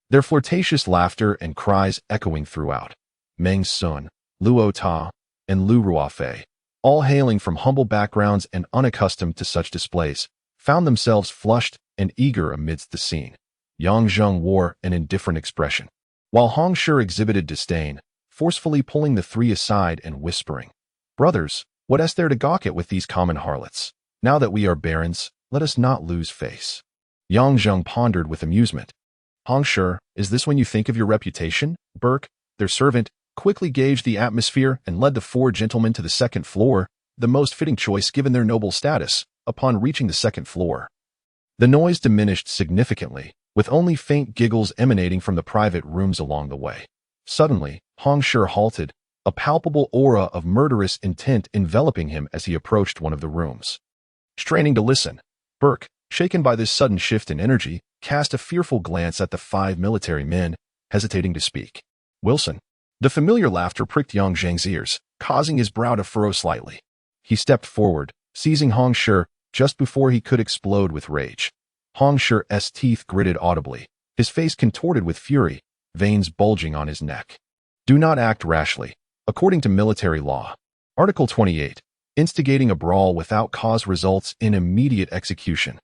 their flirtatious laughter and cries echoing throughout. Meng Sun, Luo Ta, and Lu Ruofei, all hailing from humble backgrounds and unaccustomed to such displays, found themselves flushed and eager amidst the scene. Yang Jing wore an indifferent expression, while Hong Shi exhibited disdain, forcefully pulling the 3 aside and whispering, "Brothers, what is there to gawk at with these common harlots? Now that we are barons, let us not lose face." Yang Jing pondered with amusement. "Hong Shi, is this when you think of your reputation?" Burke, their servant, quickly gauged the atmosphere and led the 4 gentlemen to the 2nd floor, the most fitting choice given their noble status. Upon reaching the 2nd floor, the noise diminished significantly, with only faint giggles emanating from the private rooms along the way. Suddenly, Hong Shi halted, a palpable aura of murderous intent enveloping him as he approached one of the rooms. Straining to listen, Burke, shaken by this sudden shift in energy, cast a fearful glance at the 5 military men, hesitating to speak. "Wilson." The familiar laughter pricked Yang Jing's ears, causing his brow to furrow slightly. He stepped forward, seizing Hong Shi, just before he could explode with rage. Hong Shi's teeth gritted audibly, his face contorted with fury, veins bulging on his neck. "Do not act rashly. According to military law, Article 28, instigating a brawl without cause results in immediate execution."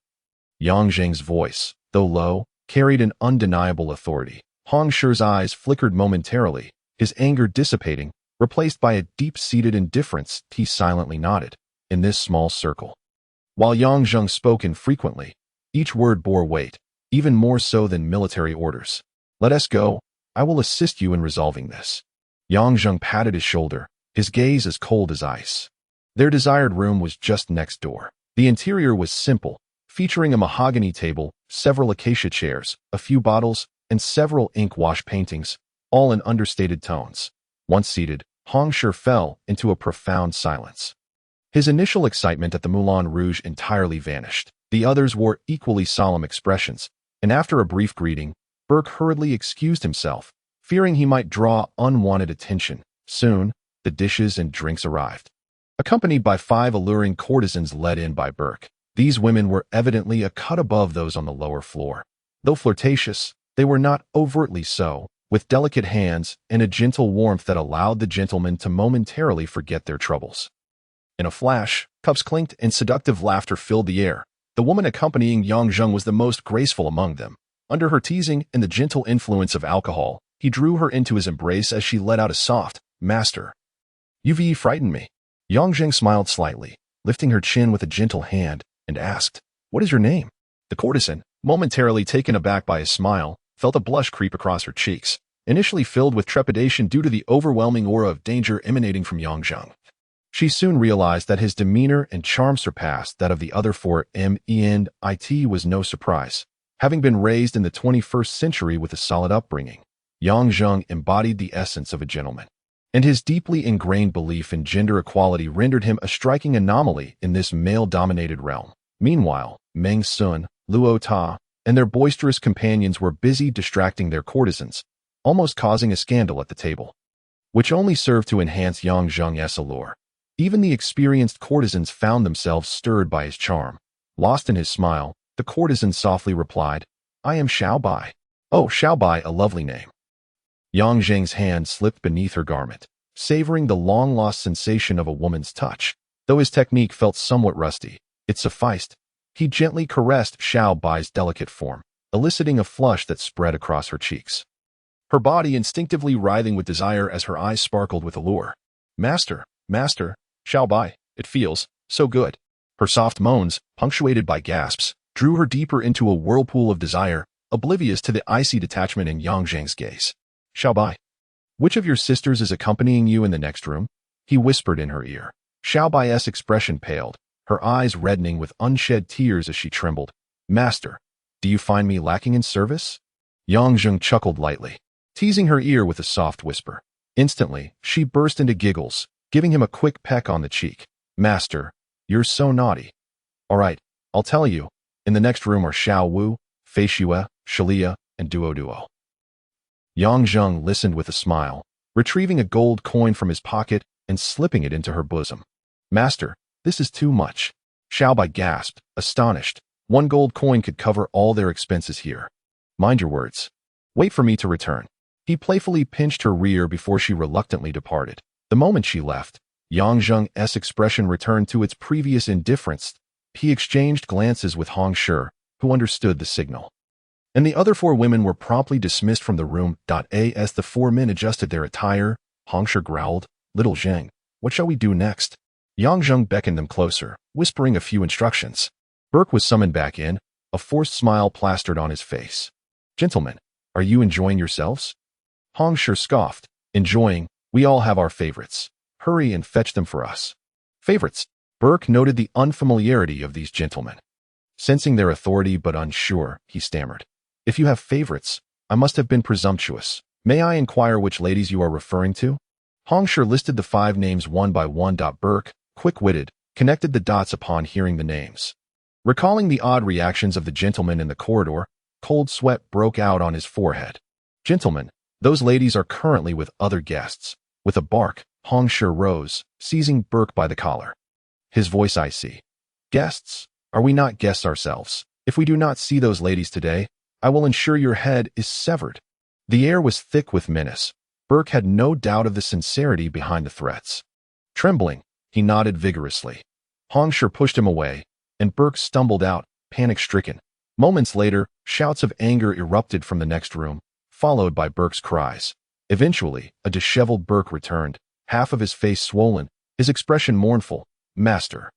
Yang Jing's voice, though low, carried an undeniable authority. Hong Shi's eyes flickered momentarily, his anger dissipating, replaced by a deep-seated indifference. He silently nodded. In this small circle, while Yang Jing spoke infrequently, each word bore weight, even more so than military orders. "Let us go. I will assist you in resolving this." Yang Jing patted his shoulder, his gaze as cold as ice. Their desired room was just next door. The interior was simple, featuring a mahogany table, several acacia chairs, a few bottles, and several ink-wash paintings, all in understated tones. Once seated, Hong Shi fell into a profound silence. His initial excitement at the Moulin Rouge entirely vanished. The others wore equally solemn expressions, and after a brief greeting, Burke hurriedly excused himself, fearing he might draw unwanted attention. Soon, the dishes and drinks arrived, accompanied by 5 alluring courtesans led in by Burke. These women were evidently a cut above those on the lower floor. Though flirtatious, they were not overtly so, with delicate hands and a gentle warmth that allowed the gentlemen to momentarily forget their troubles. In a flash, cups clinked and seductive laughter filled the air. The woman accompanying Yang Zheng was the most graceful among them. Under her teasing and the gentle influence of alcohol, he drew her into his embrace as she let out a soft, "Master, you've frightened me." Yang Zheng smiled slightly, lifting her chin with a gentle hand, and asked, "What is your name?" The courtesan, momentarily taken aback by his smile, felt a blush creep across her cheeks, initially filled with trepidation due to the overwhelming aura of danger emanating from Yang Zheng. She soon realized that his demeanor and charm surpassed that of the other 4 men. It was no surprise, having been raised in the 21st century with a solid upbringing. Yang Zheng embodied the essence of a gentleman, and his deeply ingrained belief in gender equality rendered him a striking anomaly in this male-dominated realm. Meanwhile, Meng Sun, Luo Ta, and their boisterous companions were busy distracting their courtesans, almost causing a scandal at the table, which only served to enhance Yang Zheng's allure. Even the experienced courtesans found themselves stirred by his charm. Lost in his smile, the courtesan softly replied, "I am Xiao Bai." "Oh, Xiao Bai, a lovely name." Yang Zheng's hand slipped beneath her garment, savoring the long-lost sensation of a woman's touch. Though his technique felt somewhat rusty, it sufficed. He gently caressed Xiao Bai's delicate form, eliciting a flush that spread across her cheeks, her body instinctively writhing with desire as her eyes sparkled with allure. Master, Xiao Bai, it feels so good." Her soft moans, punctuated by gasps, drew her deeper into a whirlpool of desire, oblivious to the icy detachment in Yang Zheng's gaze. "Xiao Bai, which of your sisters is accompanying you in the next room?" he whispered in her ear. Xiao Bai's expression paled, her eyes reddening with unshed tears as she trembled. "Master, do you find me lacking in service?" Yang Zheng chuckled lightly, teasing her ear with a soft whisper. Instantly, she burst into giggles, giving him a quick peck on the cheek. "Master, you're so naughty. All right, I'll tell you. In the next room are Xiao Wu, Fei Xue, Shalia, and Duo. Yang Zheng listened with a smile, retrieving a gold coin from his pocket and slipping it into her bosom. "Master, this is too much." Xiao Bai gasped, astonished. 1 gold coin could cover all their expenses here. "Mind your words. Wait for me to return." He playfully pinched her rear before she reluctantly departed. The moment she left, Yang Zheng's expression returned to its previous indifference. He exchanged glances with Hong Shi, who understood the signal, and the other 4 women were promptly dismissed from the room. As the 4 men adjusted their attire, Hong Shi growled, "Little Zheng, what shall we do next?" Yang Zheng beckoned them closer, whispering a few instructions. Burke was summoned back in, a forced smile plastered on his face. "Gentlemen, are you enjoying yourselves?" Hong Shi scoffed. "Enjoying? We all have our favorites. Hurry and fetch them for us." "Favorites?" Burke noted the unfamiliarity of these gentlemen. Sensing their authority but unsure, he stammered, "If you have favorites, I must have been presumptuous. May I inquire which ladies you are referring to?" Hong Shi listed the 5 names one by one. Burke, quick-witted, connected the dots upon hearing the names. Recalling the odd reactions of the gentlemen in the corridor, cold sweat broke out on his forehead. "Gentlemen, those ladies are currently with other guests." With a bark, Hong Shi rose, seizing Burke by the collar. His voice icy. "Guests? Are we not guests ourselves? If we do not see those ladies today, I will ensure your head is severed." The air was thick with menace. Burke had no doubt of the sincerity behind the threats. Trembling, he nodded vigorously. Hong Shi pushed him away, and Burke stumbled out, panic-stricken. Moments later, shouts of anger erupted from the next room, followed by Burke's cries. Eventually, a disheveled Burke returned, half of his face swollen, his expression mournful. "Master!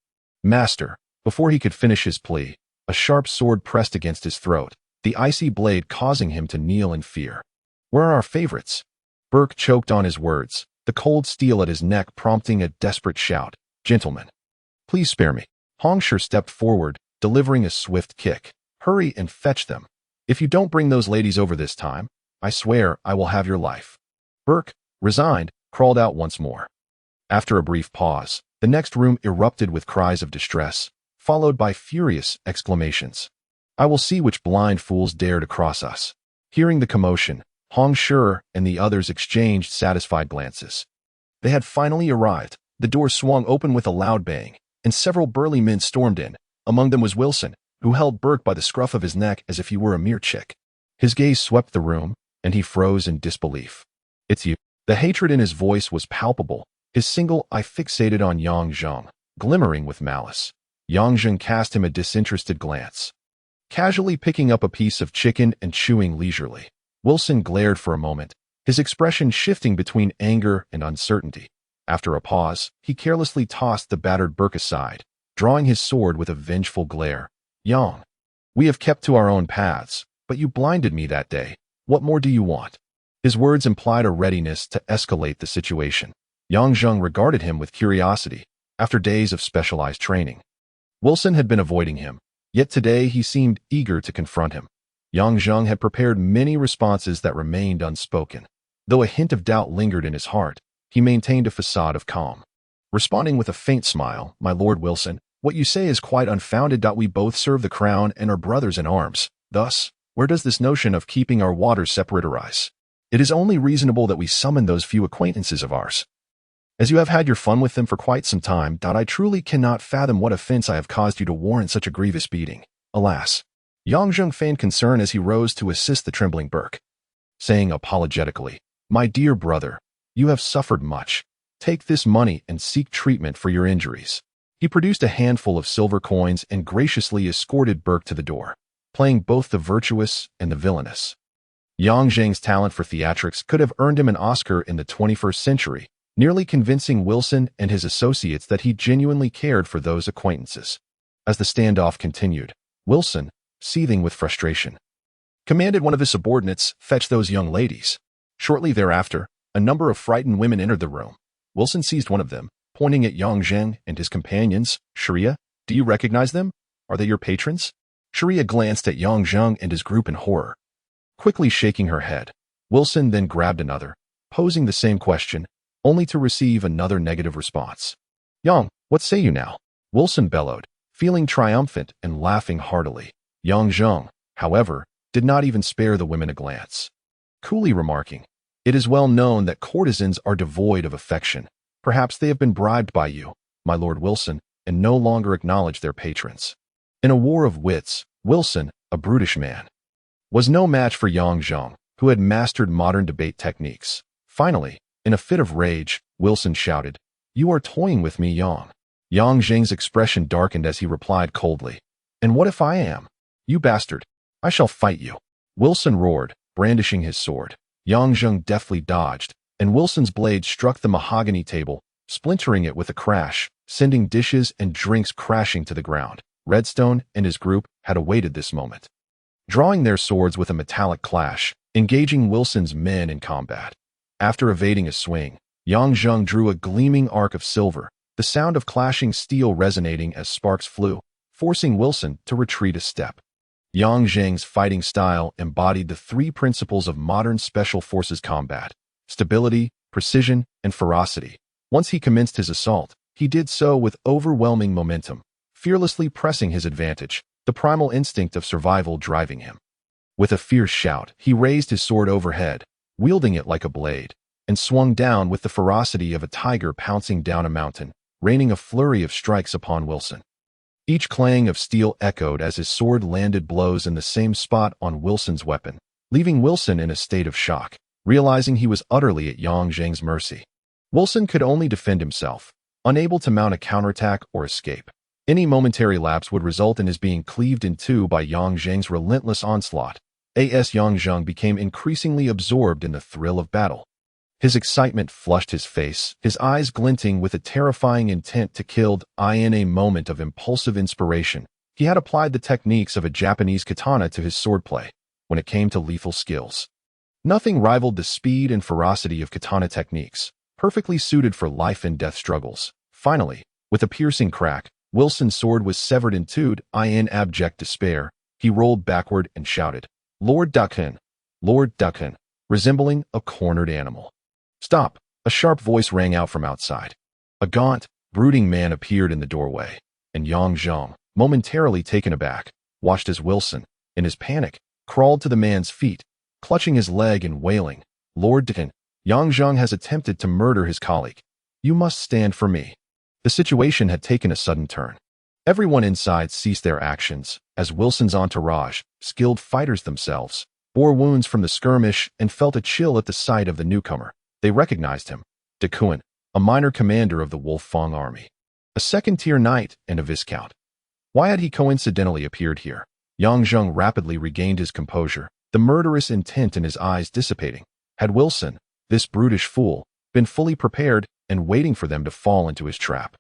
Master!" Before he could finish his plea, a sharp sword pressed against his throat, the icy blade causing him to kneel in fear. "Where are our favorites?" Burke choked on his words, the cold steel at his neck prompting a desperate shout. "Gentlemen, please spare me." Hong Shi stepped forward, delivering a swift kick. "Hurry and fetch them. If you don't bring those ladies over this time, I swear I will have your life." Burke, resigned, crawled out once more. After a brief pause, the next room erupted with cries of distress, followed by furious exclamations. "I will see which blind fools dare to cross us." Hearing the commotion, Hong Shi and the others exchanged satisfied glances. They had finally arrived. The door swung open with a loud bang, and several burly men stormed in. Among them was Wilson, who held Burke by the scruff of his neck as if he were a mere chick. His gaze swept the room, and he froze in disbelief. "It's you." The hatred in his voice was palpable, his single eye fixated on Yang Zheng, glimmering with malice. Yang Zheng cast him a disinterested glance, casually picking up a piece of chicken and chewing leisurely. Wilson glared for a moment, his expression shifting between anger and uncertainty. After a pause, he carelessly tossed the battered Burke aside, drawing his sword with a vengeful glare. "Yang, we have kept to our own paths, but you blinded me that day. What more do you want?" His words implied a readiness to escalate the situation. Yang Zheng regarded him with curiosity, after days of specialized training. Wilson had been avoiding him, yet today he seemed eager to confront him. Yang Zheng had prepared many responses that remained unspoken. Though a hint of doubt lingered in his heart, he maintained a facade of calm. Responding with a faint smile, "My Lord Wilson, what you say is quite unfounded. We both serve the crown and are brothers in arms. Thus, where does this notion of keeping our waters separate arise? It is only reasonable that we summon those few acquaintances of ours. As you have had your fun with them for quite some time, I truly cannot fathom what offense I have caused you to warrant such a grievous beating. Alas." Yang Zheng feigned concern as he rose to assist the trembling Burke, saying apologetically, "My dear brother, you have suffered much. Take this money and seek treatment for your injuries." He produced a handful of silver coins and graciously escorted Burke to the door, playing both the virtuous and the villainous. Yang Zheng's talent for theatrics could have earned him an Oscar in the 21st century, nearly convincing Wilson and his associates that he genuinely cared for those acquaintances. As the standoff continued, Wilson, seething with frustration, commanded one of his subordinates, "Fetch those young ladies." Shortly thereafter, a number of frightened women entered the room. Wilson seized one of them, pointing at Yang Zheng and his companions. "Sharia, do you recognize them? Are they your patrons?" Sharia glanced at Yang Zheng and his group in horror, quickly shaking her head. Wilson then grabbed another, posing the same question, only to receive another negative response. "Yang, what say you now?" Wilson bellowed, feeling triumphant and laughing heartily. Yang Zheng, however, did not even spare the women a glance, coolly remarking, "It is well known that courtesans are devoid of affection. Perhaps they have been bribed by you, my Lord Wilson, and no longer acknowledge their patrons." In a war of wits, Wilson, a brutish man, was no match for Yang Zheng, who had mastered modern debate techniques. Finally, in a fit of rage, Wilson shouted, "You are toying with me, Yang." Yang Zheng's expression darkened as he replied coldly, "And what if I am? You bastard, I shall fight you." Wilson roared, brandishing his sword. Yang Zheng deftly dodged, and Wilson's blade struck the mahogany table, splintering it with a crash, sending dishes and drinks crashing to the ground. Redstone and his group had awaited this moment, drawing their swords with a metallic clash, engaging Wilson's men in combat. After evading a swing, Yang Zheng drew a gleaming arc of silver, the sound of clashing steel resonating as sparks flew, forcing Wilson to retreat a step. Yang Zheng's fighting style embodied the three principles of modern special forces combat: stability, precision, and ferocity. Once he commenced his assault, he did so with overwhelming momentum, fearlessly pressing his advantage, the primal instinct of survival driving him. With a fierce shout, he raised his sword overhead, wielding it like a blade, and swung down with the ferocity of a tiger pouncing down a mountain, raining a flurry of strikes upon Wilson. Each clang of steel echoed as his sword landed blows in the same spot on Wilson's weapon, leaving Wilson in a state of shock, realizing he was utterly at Yang Zheng's mercy. Wilson could only defend himself, unable to mount a counterattack or escape. Any momentary lapse would result in his being cleaved in two by Yang Zheng's relentless onslaught. Yang Zheng became increasingly absorbed in the thrill of battle. His excitement flushed his face, his eyes glinting with a terrifying intent to kill. In a moment of impulsive inspiration, he had applied the techniques of a Japanese katana to his swordplay. When it came to lethal skills, nothing rivaled the speed and ferocity of katana techniques, perfectly suited for life and death struggles. Finally, with a piercing crack, Wilson's sword was severed in two. In abject despair, he rolled backward and shouted, "Lord Duckhan! Lord Duckhan!" resembling a cornered animal. "Stop!" A sharp voice rang out from outside. A gaunt, brooding man appeared in the doorway, and Yang Zheng, momentarily taken aback, watched as Wilson, in his panic, crawled to the man's feet, clutching his leg and wailing, "Lord Deacon, Yang Zheng has attempted to murder his colleague. You must stand for me." The situation had taken a sudden turn. Everyone inside ceased their actions, as Wilson's entourage, skilled fighters themselves, bore wounds from the skirmish and felt a chill at the sight of the newcomer. They recognized him, Decisive, a minor commander of the Wolfang army, a second-tier knight and a viscount. Why had he coincidentally appeared here? Yang Zheng rapidly regained his composure, the murderous intent in his eyes dissipating. Had Wilson, this brutish fool, been fully prepared and waiting for them to fall into his trap?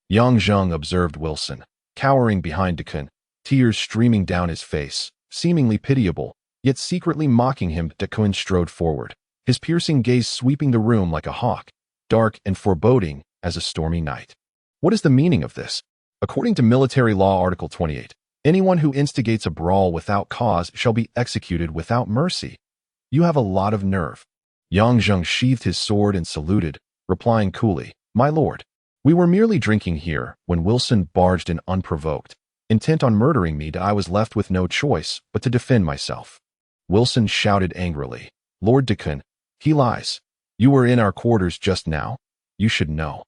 Yang Zheng observed Wilson, cowering behind Decisive, tears streaming down his face, seemingly pitiable, yet secretly mocking him. Decisive strode forward, his piercing gaze sweeping the room like a hawk, dark and foreboding as a stormy night. What is the meaning of this? According to Military Law Article 28, anyone who instigates a brawl without cause shall be executed without mercy. You have a lot of nerve. Yang Zheng sheathed his sword and saluted, replying coolly, "My lord, we were merely drinking here when Wilson barged in unprovoked, intent on murdering me. I was left with no choice but to defend myself." Wilson shouted angrily, "Lord Decisive, he lies. You were in our quarters just now. You should know."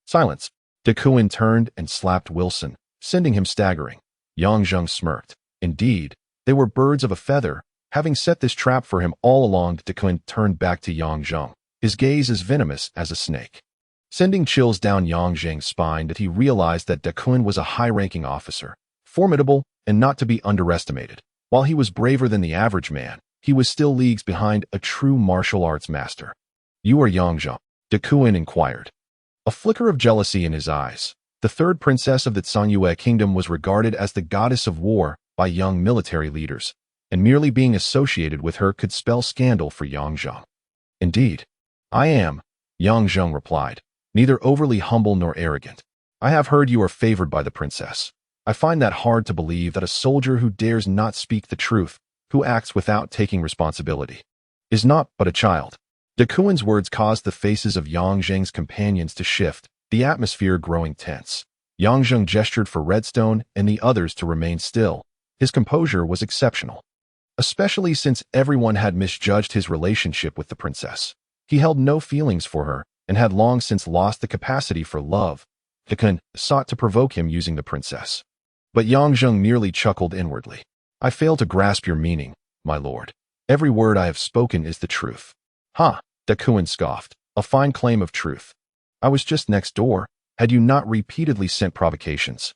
Silence. Decisive turned and slapped Wilson, sending him staggering. Yang Zheng smirked. Indeed, they were birds of a feather, having set this trap for him all along. Decisive turned back to Yang Zheng, his gaze as venomous as a snake, sending chills down Yang Zheng's spine that he realized that Decisive was a high-ranking officer, formidable and not to be underestimated. While he was braver than the average man, he was still leagues behind a true martial arts master. "You are Yang Zheng?" Decisive inquired, a flicker of jealousy in his eyes. The third princess of the Zhongyue kingdom was regarded as the goddess of war by young military leaders, and merely being associated with her could spell scandal for Yang Zheng. "Indeed, I am," Yang Zheng replied, neither overly humble nor arrogant. "I have heard you are favored by the princess. I find that hard to believe that a soldier who dares not speak the truth, who acts without taking responsibility, is not but a child." Decisive's words caused the faces of Yang Zheng's companions to shift, the atmosphere growing tense. Yang Zheng gestured for Redstone and the others to remain still. His composure was exceptional, especially since everyone had misjudged his relationship with the princess. He held no feelings for her and had long since lost the capacity for love. Decisive sought to provoke him using the princess, but Yang Zheng merely chuckled inwardly. "I fail to grasp your meaning, my lord. Every word I have spoken is the truth." "Ha!" Decisive scoffed. "A fine claim of truth. I was just next door. Had you not repeatedly sent provocations,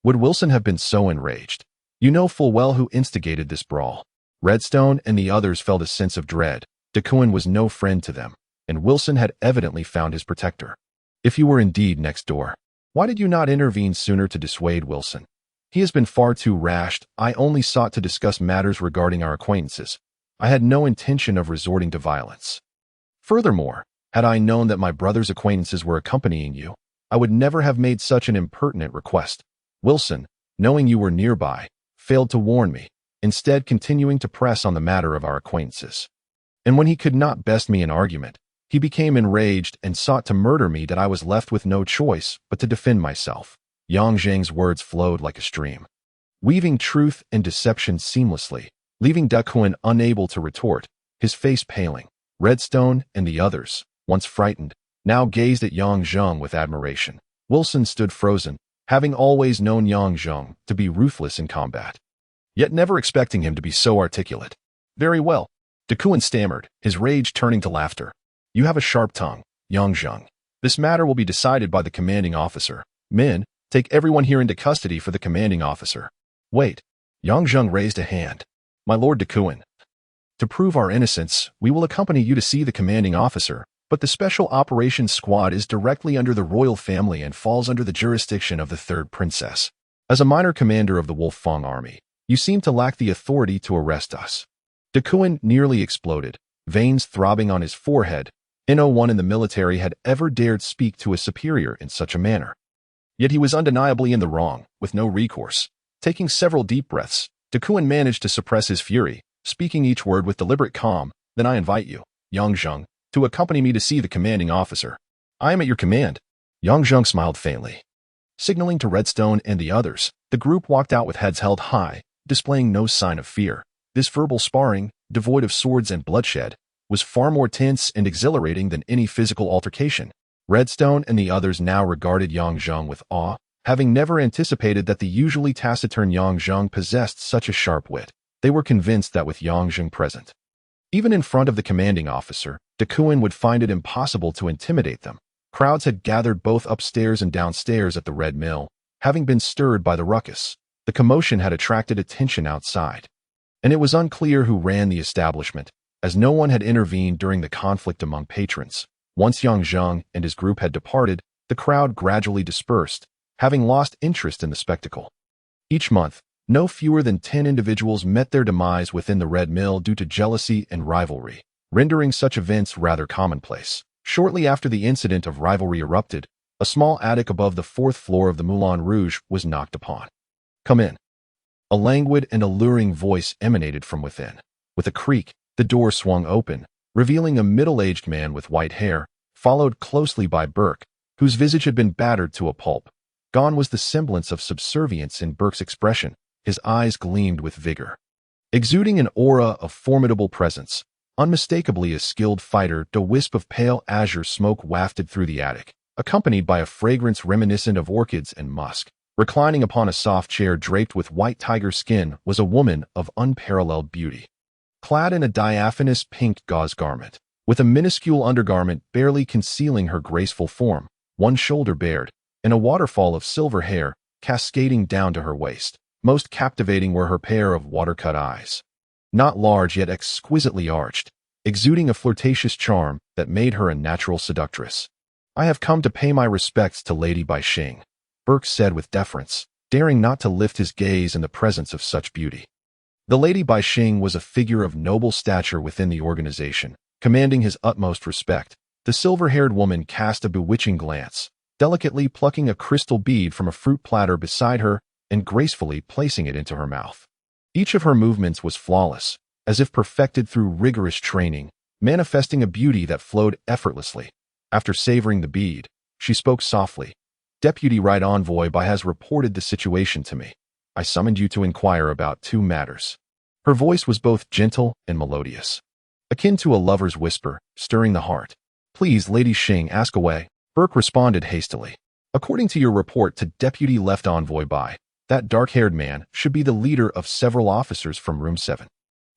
would Wilson have been so enraged? You know full well who instigated this brawl." Redstone and the others felt a sense of dread. Decisive was no friend to them, and Wilson had evidently found his protector. "If you were indeed next door, why did you not intervene sooner to dissuade Wilson? He has been far too rash. I only sought to discuss matters regarding our acquaintances. I had no intention of resorting to violence. Furthermore, had I known that my brother's acquaintances were accompanying you, I would never have made such an impertinent request. Wilson, knowing you were nearby, failed to warn me, instead continuing to press on the matter of our acquaintances. And when he could not best me in argument, he became enraged and sought to murder me. That I was left with no choice but to defend myself." Yang Zheng's words flowed like a stream, weaving truth and deception seamlessly, leaving Decisive unable to retort, his face paling. Redstone and the others, once frightened, now gazed at Yang Zheng with admiration. Wilson stood frozen, having always known Yang Zheng to be ruthless in combat, yet never expecting him to be so articulate. "Very well," Decisive stammered, his rage turning to laughter. "You have a sharp tongue, Yang Zheng. This matter will be decided by the commanding officer. Men, take everyone here into custody for the commanding officer." "Wait." Yang Zheng raised a hand. "My lord Decisive, to prove our innocence, we will accompany you to see the commanding officer, but the Special Operations Squad is directly under the royal family and falls under the jurisdiction of the third princess. As a minor commander of the Wolfang army, you seem to lack the authority to arrest us." Decisive nearly exploded, veins throbbing on his forehead. No one in the military had ever dared speak to a superior in such a manner. Yet he was undeniably in the wrong, with no recourse. Taking several deep breaths, Decisive managed to suppress his fury, speaking each word with deliberate calm. "Then I invite you, Yang Zheng, to accompany me to see the commanding officer." "I am at your command." Yang Zheng smiled faintly. Signaling to Redstone and the others, the group walked out with heads held high, displaying no sign of fear. This verbal sparring, devoid of swords and bloodshed, was far more tense and exhilarating than any physical altercation. Redstone and the others now regarded Yang Zheng with awe, having never anticipated that the usually taciturn Yang Zheng possessed such a sharp wit. They were convinced that with Yang Zheng present, even in front of the commanding officer, Dakuin would find it impossible to intimidate them. Crowds had gathered both upstairs and downstairs at the Red Mill, having been stirred by the ruckus. The commotion had attracted attention outside, and it was unclear who ran the establishment, as no one had intervened during the conflict among patrons. Once Yang Zheng and his group had departed, the crowd gradually dispersed, having lost interest in the spectacle. Each month, no fewer than 10 individuals met their demise within the Red Mill due to jealousy and rivalry, rendering such events rather commonplace. Shortly after the incident of rivalry erupted, a small attic above the 4th floor of the Moulin Rouge was knocked upon. "Come in." A languid and alluring voice emanated from within. With a creak, the door swung open, revealing a middle-aged man with white hair, followed closely by Burke, whose visage had been battered to a pulp. Gone was the semblance of subservience in Burke's expression. His eyes gleamed with vigor. Exuding an aura of formidable presence, unmistakably a skilled fighter, a wisp of pale azure smoke wafted through the attic, accompanied by a fragrance reminiscent of orchids and musk. Reclining upon a soft chair draped with white tiger skin was a woman of unparalleled beauty. Clad in a diaphanous pink gauze garment, with a minuscule undergarment barely concealing her graceful form, one shoulder bared, and a waterfall of silver hair cascading down to her waist. Most captivating were her pair of water-cut eyes, not large yet exquisitely arched, exuding a flirtatious charm that made her a natural seductress. "I have come to pay my respects to Lady Bai Xing," Burke said with deference, daring not to lift his gaze in the presence of such beauty. The Lady Bai Xing was a figure of noble stature within the organization, commanding his utmost respect. The silver-haired woman cast a bewitching glance, delicately plucking a crystal bead from a fruit platter beside her and gracefully placing it into her mouth. Each of her movements was flawless, as if perfected through rigorous training, manifesting a beauty that flowed effortlessly. After savoring the bead, she spoke softly. "Deputy Right Envoy Bai has reported the situation to me. I summoned you to inquire about 2 matters. Her voice was both gentle and melodious, akin to a lover's whisper, stirring the heart. "Please, Lady Xing, ask away," Burke responded hastily. "According to your report to Deputy Left Envoy Bai, that dark-haired man should be the leader of several officers from Room 7.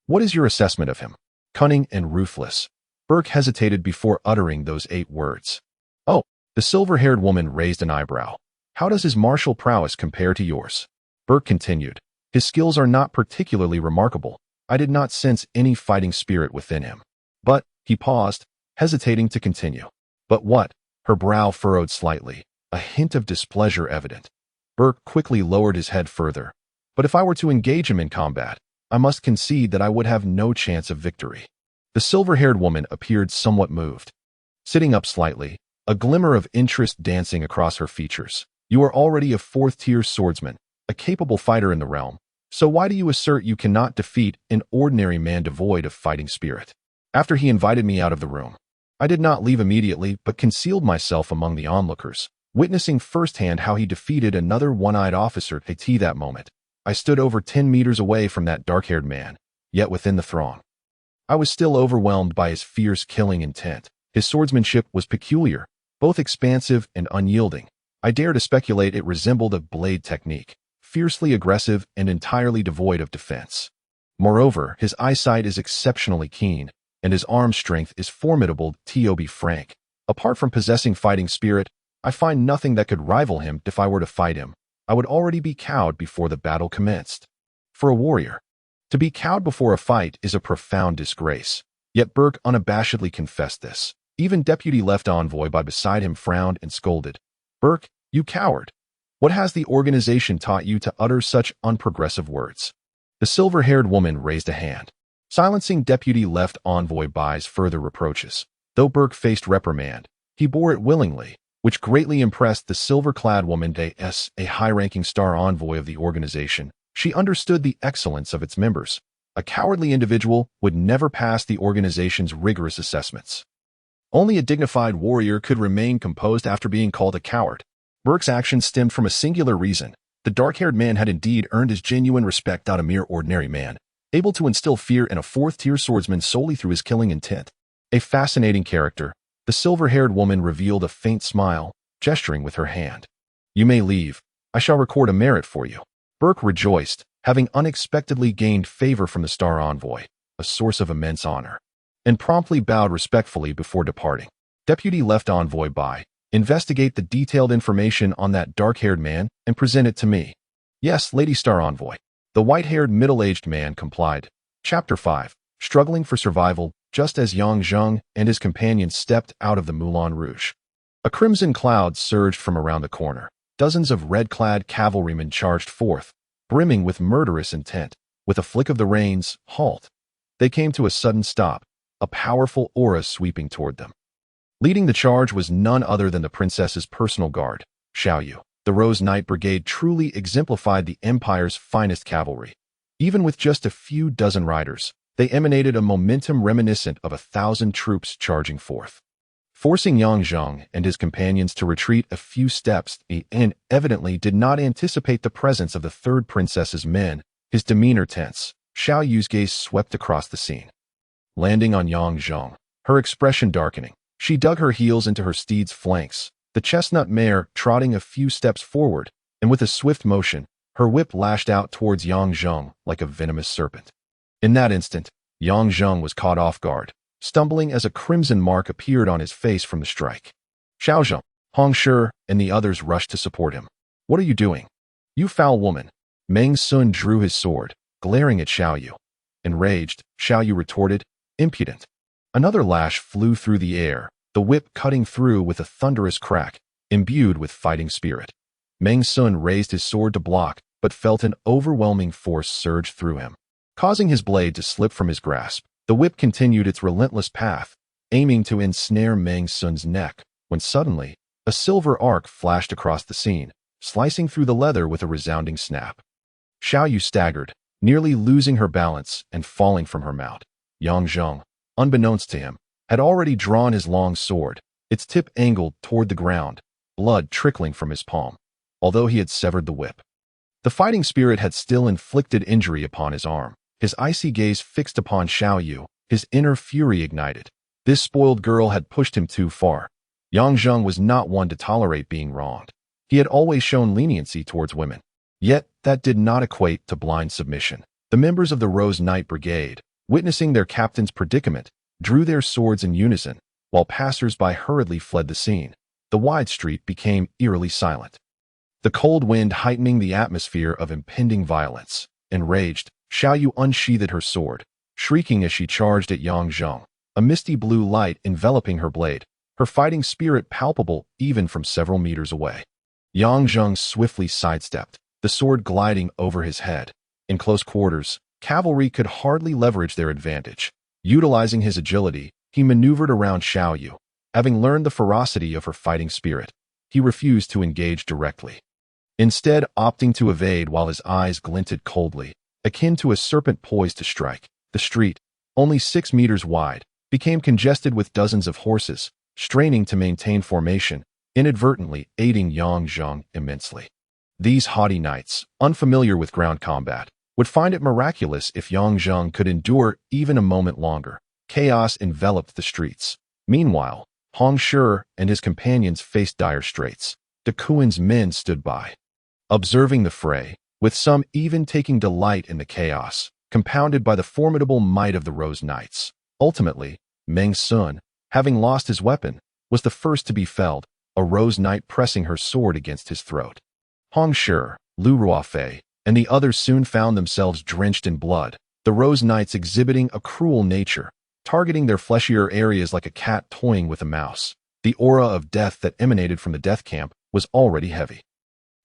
What is your assessment of him? Cunning and ruthless." Burke hesitated before uttering those 8 words. "Oh," the silver-haired woman raised an eyebrow. "How does his martial prowess compare to yours?" Burke continued. "His skills are not particularly remarkable. I did not sense any fighting spirit within him. But," he paused, hesitating to continue. "But what?" Her brow furrowed slightly, a hint of displeasure evident. Burke quickly lowered his head further. "But if I were to engage him in combat, I must concede that I would have no chance of victory." The silver-haired woman appeared somewhat moved. Sitting up slightly, a glimmer of interest dancing across her features. "You are already a 4th-tier swordsman, a capable fighter in the realm. So why do you assert you cannot defeat an ordinary man devoid of fighting spirit?" After he invited me out of the room, I did not leave immediately but concealed myself among the onlookers, witnessing firsthand how he defeated another one-eyed officer at that moment. I stood over 10 meters away from that dark-haired man, yet within the throng. I was still overwhelmed by his fierce killing intent. His swordsmanship was peculiar, both expansive and unyielding. I dare to speculate it resembled a blade technique, fiercely aggressive and entirely devoid of defense. Moreover, his eyesight is exceptionally keen, and his arm strength is formidable. To be frank, apart from possessing fighting spirit, I find nothing that could rival him. If I were to fight him, I would already be cowed before the battle commenced. For a warrior, to be cowed before a fight is a profound disgrace. Yet Burke unabashedly confessed this. Even Deputy Left Envoy Bai beside him frowned and scolded. "Burke, you coward! What has the organization taught you to utter such unprogressive words?" The silver-haired woman raised a hand, silencing Deputy Left Envoy Bai's further reproaches. Though Burke faced reprimand, he bore it willingly, which greatly impressed the silver-clad woman. As a high-ranking star envoy of the organization, she understood the excellence of its members. A cowardly individual would never pass the organization's rigorous assessments. Only a dignified warrior could remain composed after being called a coward. Burke's action stemmed from a singular reason. The dark-haired man had indeed earned his genuine respect out of a mere ordinary man, able to instill fear in a fourth-tier swordsman solely through his killing intent. A fascinating character, the silver-haired woman revealed a faint smile, gesturing with her hand. You may leave. I shall record a merit for you. Burke rejoiced, having unexpectedly gained favor from the Star Envoy, a source of immense honor, and promptly bowed respectfully before departing. Deputy left Envoy by, investigate the detailed information on that dark-haired man and present it to me. Yes, Lady Star Envoy. The white-haired middle-aged man complied. Chapter 5. Struggling for survival, just as Yang Zheng and his companions stepped out of the Moulin Rouge. A crimson cloud surged from around the corner. Dozens of red-clad cavalrymen charged forth, brimming with murderous intent. With a flick of the reins, halt. They came to a sudden stop, a powerful aura sweeping toward them. Leading the charge was none other than the princess's personal guard, Xiaoyu. The Rose Knight Brigade truly exemplified the Empire's finest cavalry. Even with just a few dozen riders, they emanated a momentum reminiscent of 1,000 troops charging forth. Forcing Yang Zheng and his companions to retreat a few steps, he evidently did not anticipate the presence of the third princess's men. His demeanor tense, Xiaoyu's gaze swept across the scene. Landing on Yang Zheng, her expression darkening, she dug her heels into her steed's flanks, the chestnut mare trotting a few steps forward, and with a swift motion, her whip lashed out towards Yang Zheng like a venomous serpent. In that instant, Yang Zheng was caught off guard, stumbling as a crimson mark appeared on his face from the strike. Xiao Zheng, Hong Shi, and the others rushed to support him. What are you doing? You foul woman! Meng Sun drew his sword, glaring at Xiaoyu. Enraged, Xiaoyu retorted, impudent. Another lash flew through the air, the whip cutting through with a thunderous crack, imbued with fighting spirit. Meng Sun raised his sword to block, but felt an overwhelming force surge through him, causing his blade to slip from his grasp. The whip continued its relentless path, aiming to ensnare Meng Sun's neck, when suddenly, a silver arc flashed across the scene, slicing through the leather with a resounding snap. Xiaoyu staggered, nearly losing her balance and falling from her mount. Yang Zheng, unbeknownst to him, had already drawn his long sword, its tip angled toward the ground, blood trickling from his palm, although he had severed the whip. The fighting spirit had still inflicted injury upon his arm. His icy gaze fixed upon Xiaoyu, his inner fury ignited. This spoiled girl had pushed him too far. Yang Zheng was not one to tolerate being wronged. He had always shown leniency towards women. Yet, that did not equate to blind submission. The members of the Rose Knight Brigade, witnessing their captain's predicament, drew their swords in unison, while passers-by hurriedly fled the scene. The wide street became eerily silent, the cold wind heightening the atmosphere of impending violence. Enraged, Xiaoyu unsheathed her sword, shrieking as she charged at Yang Zheng, a misty blue light enveloping her blade, her fighting spirit palpable even from several meters away. Yang Zheng swiftly sidestepped, the sword gliding over his head. In close quarters, cavalry could hardly leverage their advantage. Utilizing his agility, he maneuvered around Xiaoyu. Having learned the ferocity of her fighting spirit, he refused to engage directly, instead opting to evade while his eyes glinted coldly, akin to a serpent poised to strike. The street, only 6 meters wide, became congested with dozens of horses, straining to maintain formation, inadvertently aiding Yang Zheng immensely. These haughty knights, unfamiliar with ground combat, would find it miraculous if Yang Zheng could endure even a moment longer. Chaos enveloped the streets. Meanwhile, Hong Shi and his companions faced dire straits. De Kuen's men stood by, observing the fray, with some even taking delight in the chaos, compounded by the formidable might of the Rose Knights. Ultimately, Meng Sun, having lost his weapon, was the first to be felled, a Rose Knight pressing her sword against his throat. Hong Shi, Lu Ruofei, and the others soon found themselves drenched in blood, the Rose Knights exhibiting a cruel nature, targeting their fleshier areas like a cat toying with a mouse. The aura of death that emanated from the death camp was already heavy.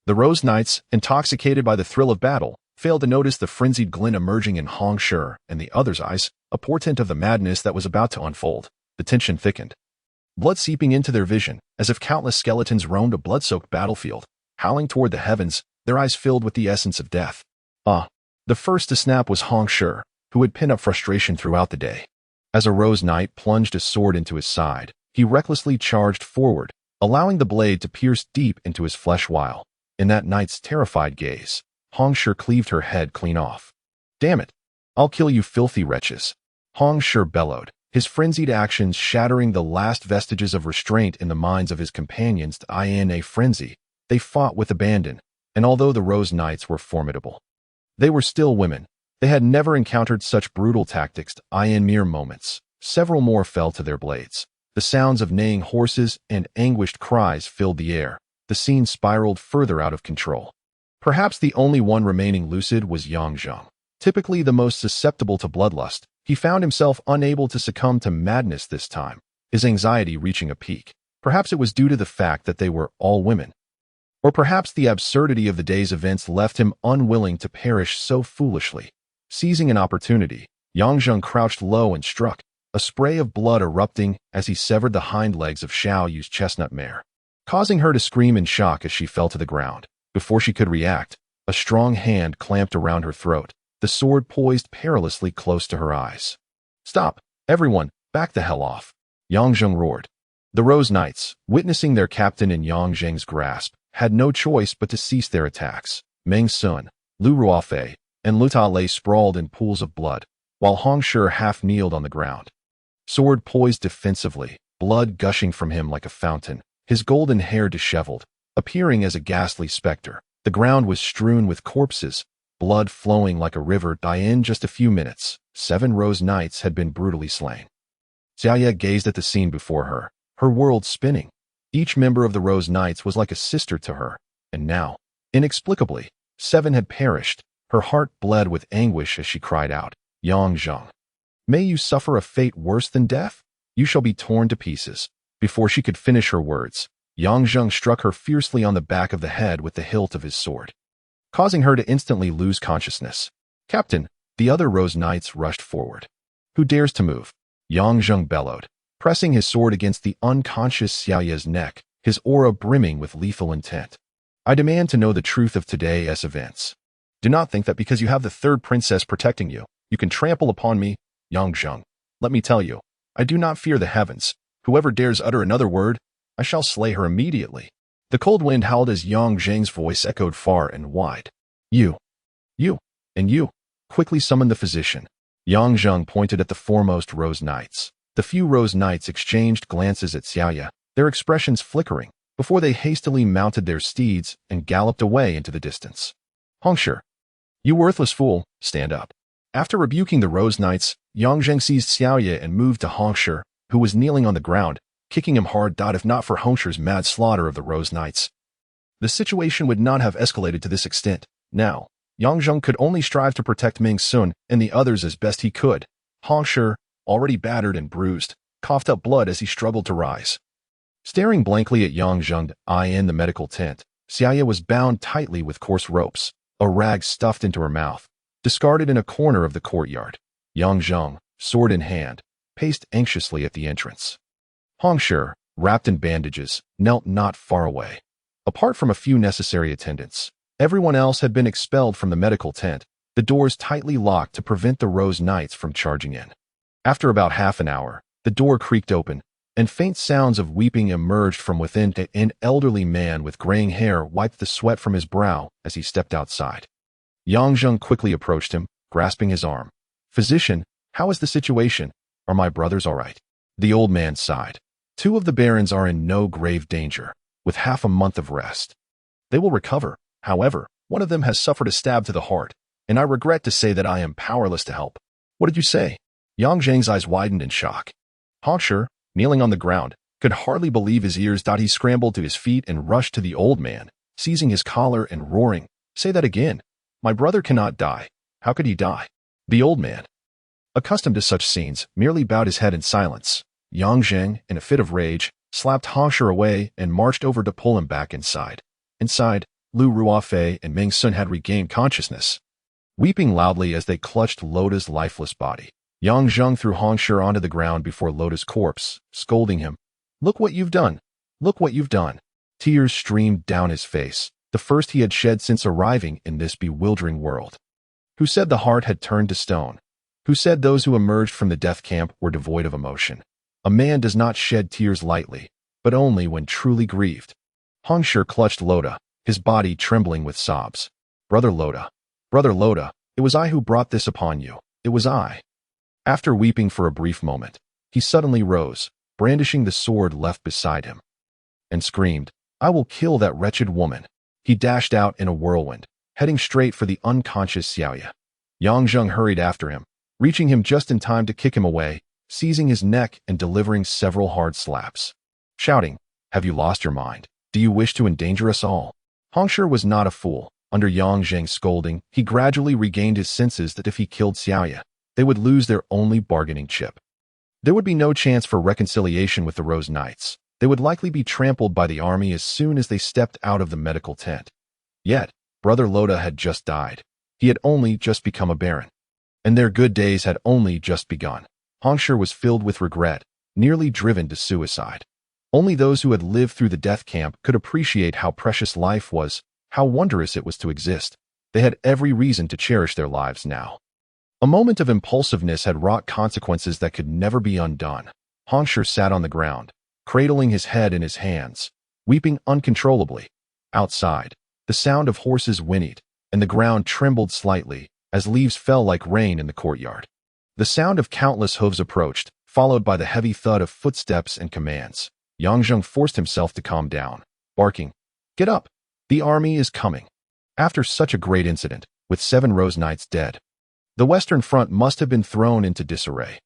The Rose Knights, intoxicated by the thrill of battle, failed to notice the frenzied glint emerging in Hong Shi and the others' eyes, a portent of the madness that was about to unfold. The tension thickened, blood seeping into their vision, as if countless skeletons roamed a blood-soaked battlefield, howling toward the heavens, their eyes filled with the essence of death. The first to snap was Hong Shi, who had pent up frustration throughout the day. As a Rose Knight plunged a sword into his side, he recklessly charged forward, allowing the blade to pierce deep into his flesh while, in that knight's terrified gaze, Hong Shi cleaved her head clean off. "Damn it! I'll kill you filthy wretches!" Hong Shi bellowed, his frenzied actions shattering the last vestiges of restraint in the minds of his companions. In a frenzy, they fought with abandon, and although the Rose Knights were formidable, they were still women. They had never encountered such brutal tactics. In mere moments, several more fell to their blades. The sounds of neighing horses and anguished cries filled the air. The scene spiraled further out of control. Perhaps the only one remaining lucid was Yang Zheng. Typically the most susceptible to bloodlust, he found himself unable to succumb to madness this time, his anxiety reaching a peak. Perhaps it was due to the fact that they were all women. Or perhaps the absurdity of the day's events left him unwilling to perish so foolishly. Seizing an opportunity, Yang Zheng crouched low and struck, a spray of blood erupting as he severed the hind legs of Xiao Yu's chestnut mare, causing her to scream in shock as she fell to the ground. Before she could react, a strong hand clamped around her throat, the sword poised perilously close to her eyes. "Stop! Everyone, back the hell off!" Yang Zheng roared. The Rose Knights, witnessing their captain in Yang Zheng's grasp, had no choice but to cease their attacks. Meng Sun, Lu Ruofei, and Lu Ta lay sprawled in pools of blood, while Hong Shi half-kneeled on the ground. Sword poised defensively, blood gushing from him like a fountain, his golden hair disheveled, appearing as a ghastly specter. The ground was strewn with corpses, blood flowing like a river. In just a few minutes, 7 Rose Knights had been brutally slain. Xiaoya gazed at the scene before her, her world spinning. Each member of the Rose Knights was like a sister to her, and now, inexplicably, 7 had perished. Her heart bled with anguish as she cried out, "Yang Zheng, may you suffer a fate worse than death? You shall be torn to pieces." Before she could finish her words, Yang Zheng struck her fiercely on the back of the head with the hilt of his sword, causing her to instantly lose consciousness. "Captain!" The other Rose Knights rushed forward. "Who dares to move?" Yang Zheng bellowed, pressing his sword against the unconscious Xiaoya's neck, his aura brimming with lethal intent. "I demand to know the truth of today's events. Do not think that because you have the third princess protecting you, you can trample upon me, Yang Zheng. Let me tell you, I do not fear the heavens. Whoever dares utter another word, I shall slay her immediately." The cold wind howled as Yang Zheng's voice echoed far and wide. You, and you, quickly summon the physician." Yang Zheng pointed at the foremost Rose Knights. The few Rose Knights exchanged glances at Xiaoya, their expressions flickering, before they hastily mounted their steeds and galloped away into the distance. "Hong Shi, you worthless fool, stand up." After rebuking the Rose Knights, Yang Zheng seized Xiaoya and moved to Hong Shi, who was kneeling on the ground, kicking him hard. If not for Hong Shi's mad slaughter of the Rose Knights, the situation would not have escalated to this extent. Now, Yang Zheng could only strive to protect Meng Sun and the others as best he could. Hong Shi, already battered and bruised, coughed up blood as he struggled to rise. Staring blankly at Yang Zheng in the medical tent, Xiaoya was bound tightly with coarse ropes, a rag stuffed into her mouth, discarded in a corner of the courtyard. Yang Zheng, sword in hand, paced anxiously at the entrance. Hong Shi, wrapped in bandages, knelt not far away. Apart from a few necessary attendants, everyone else had been expelled from the medical tent, the doors tightly locked to prevent the Rose Knights from charging in. After about half an hour, the door creaked open, and faint sounds of weeping emerged from within. An elderly man with graying hair wiped the sweat from his brow as he stepped outside. Yang Zheng quickly approached him, grasping his arm. "Physician, how is the situation? Are my brothers all right?" The old man sighed. "2 of the barons are in no grave danger, with half a month of rest. They will recover. However, one of them has suffered a stab to the heart, and I regret to say that I am powerless to help." "What did you say?" Yang Zheng's eyes widened in shock. Hong Shi, kneeling on the ground, could hardly believe his ears. He scrambled to his feet and rushed to the old man, seizing his collar and roaring, "Say that again. My brother cannot die. How could he die?" The old man, accustomed to such scenes, merely bowed his head in silence. Yang Zheng, in a fit of rage, slapped Hong Shi away and marched over to pull him back inside. Inside, Lu Ruofei and Meng Sun had regained consciousness. Weeping loudly as they clutched Loda's lifeless body, Yang Zheng threw Hong Shi onto the ground before Loda's corpse, scolding him. "Look what you've done! Look what you've done!" Tears streamed down his face, the first he had shed since arriving in this bewildering world. Who said the heart had turned to stone? Who said those who emerged from the death camp were devoid of emotion? A man does not shed tears lightly. but only when truly grieved. Hongshi clutched Loda, his body trembling with sobs. Brother Loda, it was I who brought this upon you. It was I. After weeping for a brief moment, he suddenly rose, brandishing the sword left beside him, and screamed, I will kill that wretched woman. He dashed out in a whirlwind, heading straight for the unconscious Xiaoya. Yang Zheng hurried after him, reaching him just in time to kick him away, seizing his neck and delivering several hard slaps. Shouting, have you lost your mind? Do you wish to endanger us all? Hongshi was not a fool. Under Yang Zheng's scolding, he gradually regained his senses that if he killed Xiaoya, they would lose their only bargaining chip. There would be no chance for reconciliation with the Rose Knights. They would likely be trampled by the army as soon as they stepped out of the medical tent. Yet, Brother Loda had just died. He had only just become a baron. And their good days had only just begun. Hongshi was filled with regret, nearly driven to suicide. Only those who had lived through the death camp could appreciate how precious life was, how wondrous it was to exist. They had every reason to cherish their lives now. A moment of impulsiveness had wrought consequences that could never be undone. Hongshi sat on the ground, cradling his head in his hands, weeping uncontrollably. Outside, the sound of horses whinnied, and the ground trembled slightly as leaves fell like rain in the courtyard. The sound of countless hooves approached, followed by the heavy thud of footsteps and commands. Yang Zheng forced himself to calm down, barking, Get up! The army is coming. After such a great incident, with 7 Rose Knights dead, the Western Front must have been thrown into disarray.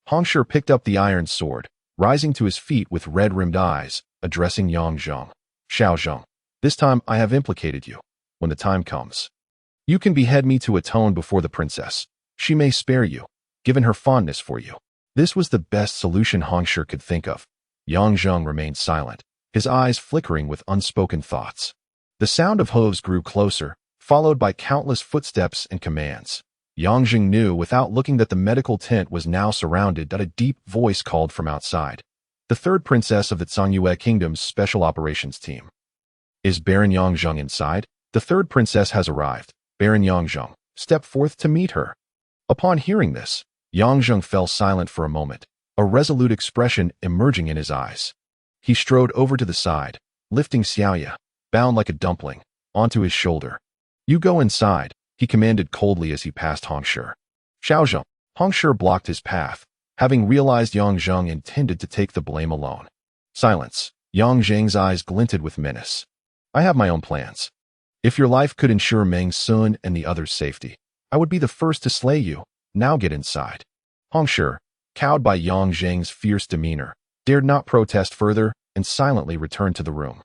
Hongshi picked up the iron sword, rising to his feet with red-rimmed eyes, addressing Yang Zheng. Xiao Zheng, this time I have implicated you. When the time comes, you can behead me to atone before the princess. She may spare you, given her fondness for you. This was the best solution Hongshi could think of. Yang Zheng remained silent, his eyes flickering with unspoken thoughts. The sound of hooves grew closer, followed by countless footsteps and commands. Yang Zheng knew without looking that the medical tent was now surrounded. A deep voice called from outside. The 3rd princess of the Zhongyue Kingdom's Special Operations Team. Is Baron Yang Zheng inside? The 3rd princess has arrived. Baron Yang Zheng, step forth to meet her. Upon hearing this, Yang Zheng fell silent for a moment, a resolute expression emerging in his eyes. He strode over to the side, lifting Xiaoya, bound like a dumpling, onto his shoulder. You go inside, he commanded coldly as he passed Hongshi. Xiao Zheng. Hongshi blocked his path, having realized Yang Zheng intended to take the blame alone. Silence. Yang Zheng's eyes glinted with menace. I have my own plans. If your life could ensure Meng Sun and the others' safety, I would be the first to slay you. Now get inside. Hongshi, cowed by Yang Zheng's fierce demeanor, dared not protest further and silently returned to the room.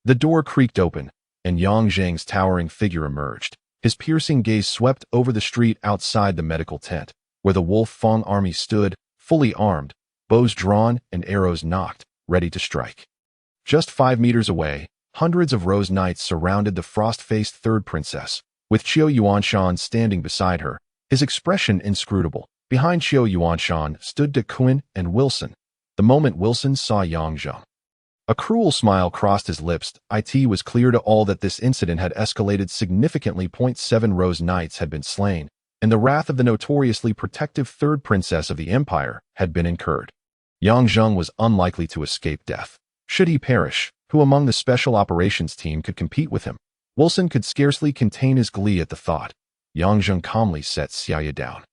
The door creaked open, and Yang Zheng's towering figure emerged. His piercing gaze swept over the street outside the medical tent, where the Wolf Fang army stood, fully armed, bows drawn and arrows nocked, ready to strike. Just 5 meters away, hundreds of Rose Knights surrounded the frost-faced 3rd princess, with Qiu Yuanshan standing beside her, his expression inscrutable. Behind Qiu Yuanshan stood De Kuan and Wilson. The moment Wilson saw Yang Zheng, a cruel smile crossed his lips. It was clear to all that this incident had escalated significantly. 7 Rose Knights had been slain, and the wrath of the notoriously protective 3rd princess of the empire had been incurred. Yang Zheng was unlikely to escape death. Should he perish, who among the special operations team could compete with him? Wilson could scarcely contain his glee at the thought. Yang Zheng calmly set Xiaoya down.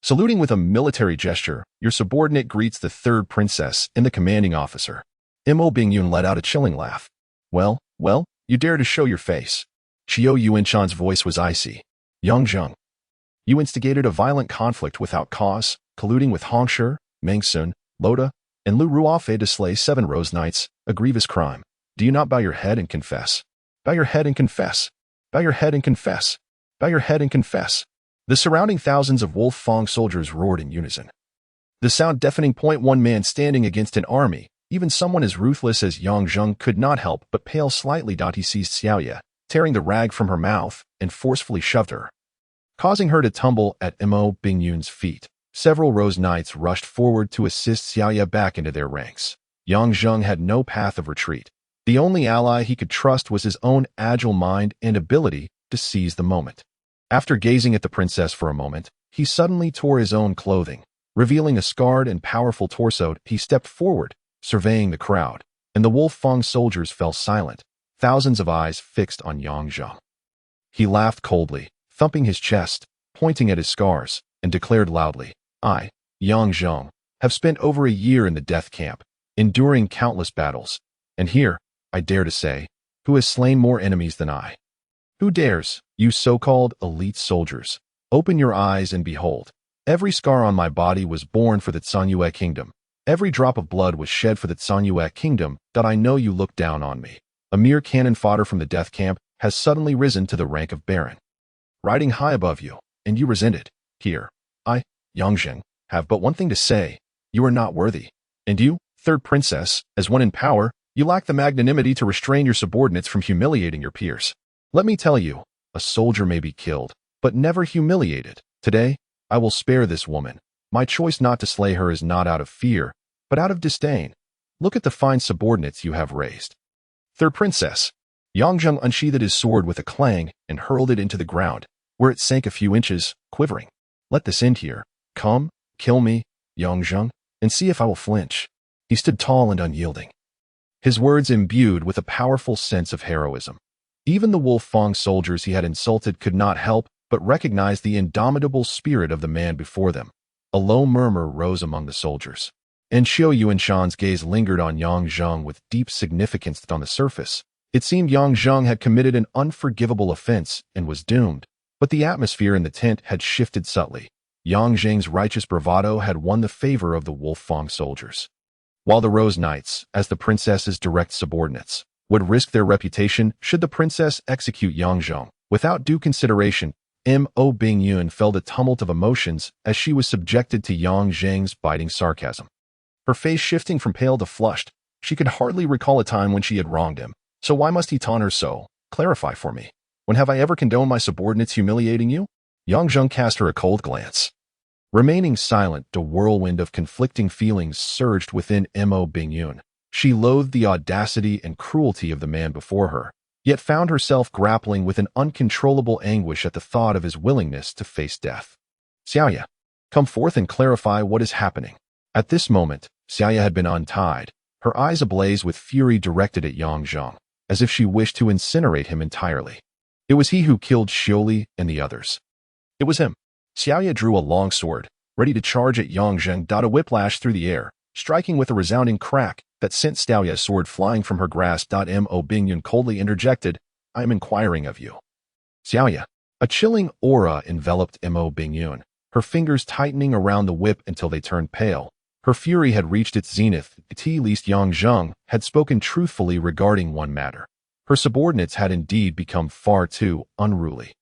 Saluting with a military gesture, your subordinate greets the 3rd princess and the commanding officer. Mo Bingyun let out a chilling laugh. Well, you dare to show your face. Qiu Yuanshan's voice was icy. Yang Zheng, you instigated a violent conflict without cause, colluding with Hongshi, Meng Sun, Loda, and Lu Ruofei to slay 7 Rose Knights, a grievous crime. Do you not bow your head and confess? Bow your head and confess. Bow your head and confess. Bow your head and confess. The surrounding thousands of Wolf Fang soldiers roared in unison. The sound deafening. One man standing against an army, even someone as ruthless as Yang Zheng, could not help but pale slightly. He seized Xiaoya, tearing the rag from her mouth, and forcefully shoved her, causing her to tumble at Mo Bingyun's feet. Several Rose Knights rushed forward to assist Xiaoya back into their ranks. Yang Zheng had no path of retreat. The only ally he could trust was his own agile mind and ability to seize the moment. After gazing at the princess for a moment, he suddenly tore his own clothing, revealing a scarred and powerful torso. He stepped forward, surveying the crowd, and and the Wolf Fang soldiers fell silent, thousands of eyes fixed on Yang Zheng. He laughed coldly, thumping his chest, pointing at his scars, and declared loudly, I, Yang Zheng, have spent over a year in the death camp, enduring countless battles, and here, I dare to say, who has slain more enemies than I? Who dares, you so-called elite soldiers? Open your eyes and behold. Every scar on my body was born for the Zhanyue kingdom. Every drop of blood was shed for the Zhanyue kingdom that I know you look down on me. A mere cannon fodder from the death camp has suddenly risen to the rank of baron, riding high above you, and you resent it. Here, I, Yang Zheng, have but one thing to say. You are not worthy. And you, third princess, as one in power, you lack the magnanimity to restrain your subordinates from humiliating your peers. Let me tell you, a soldier may be killed, but never humiliated. Today, I will spare this woman. My choice not to slay her is not out of fear, but out of disdain. Look at the fine subordinates you have raised. Third princess. Yang Zheng unsheathed his sword with a clang and hurled it into the ground, where it sank a few inches, quivering. Let this end here. Come, kill me, Yang Zheng, and see if I will flinch. He stood tall and unyielding, his words imbued with a powerful sense of heroism. Even the Wolf Fang soldiers he had insulted could not help but recognize the indomitable spirit of the man before them. A low murmur rose among the soldiers, and Xiao Yuanshan's gaze lingered on Yang Zheng with deep significance on the surface. It seemed Yang Zheng had committed an unforgivable offense and was doomed, but the atmosphere in the tent had shifted subtly. Yang Zheng's righteous bravado had won the favor of the Wolf Fang soldiers, while the Rose Knights, as the princess's direct subordinates, would risk their reputation should the princess execute Yang Zheng. Without due consideration, Mo Bingyun felt a tumult of emotions as she was subjected to Yang Zheng's biting sarcasm. Her face shifting from pale to flushed, she could hardly recall a time when she had wronged him. So why must he taunt her so? Clarify for me. When have I ever condoned my subordinates humiliating you? Yang Zheng cast her a cold glance. Remaining silent, a whirlwind of conflicting feelings surged within Mo Bingyun. She loathed the audacity and cruelty of the man before her, yet found herself grappling with an uncontrollable anguish at the thought of his willingness to face death. Xiaoya, come forth and clarify what is happening. At this moment, Xiaoya had been untied, her eyes ablaze with fury directed at Yang Zheng, as if she wished to incinerate him entirely. It was he who killed Xioli and the others. It was him. Xiaoya drew a long sword, ready to charge at Yang Zheng. A whiplash through the air, striking with a resounding crack that sent Xiaoya's sword flying from her grasp. Mo Bingyun coldly interjected, I am inquiring of you. Xiaoya. A chilling aura enveloped Mo Bingyun, her fingers tightening around the whip until they turned pale. Her fury had reached its zenith. At least Yang Zheng had spoken truthfully regarding one matter. Her subordinates had indeed become far too unruly,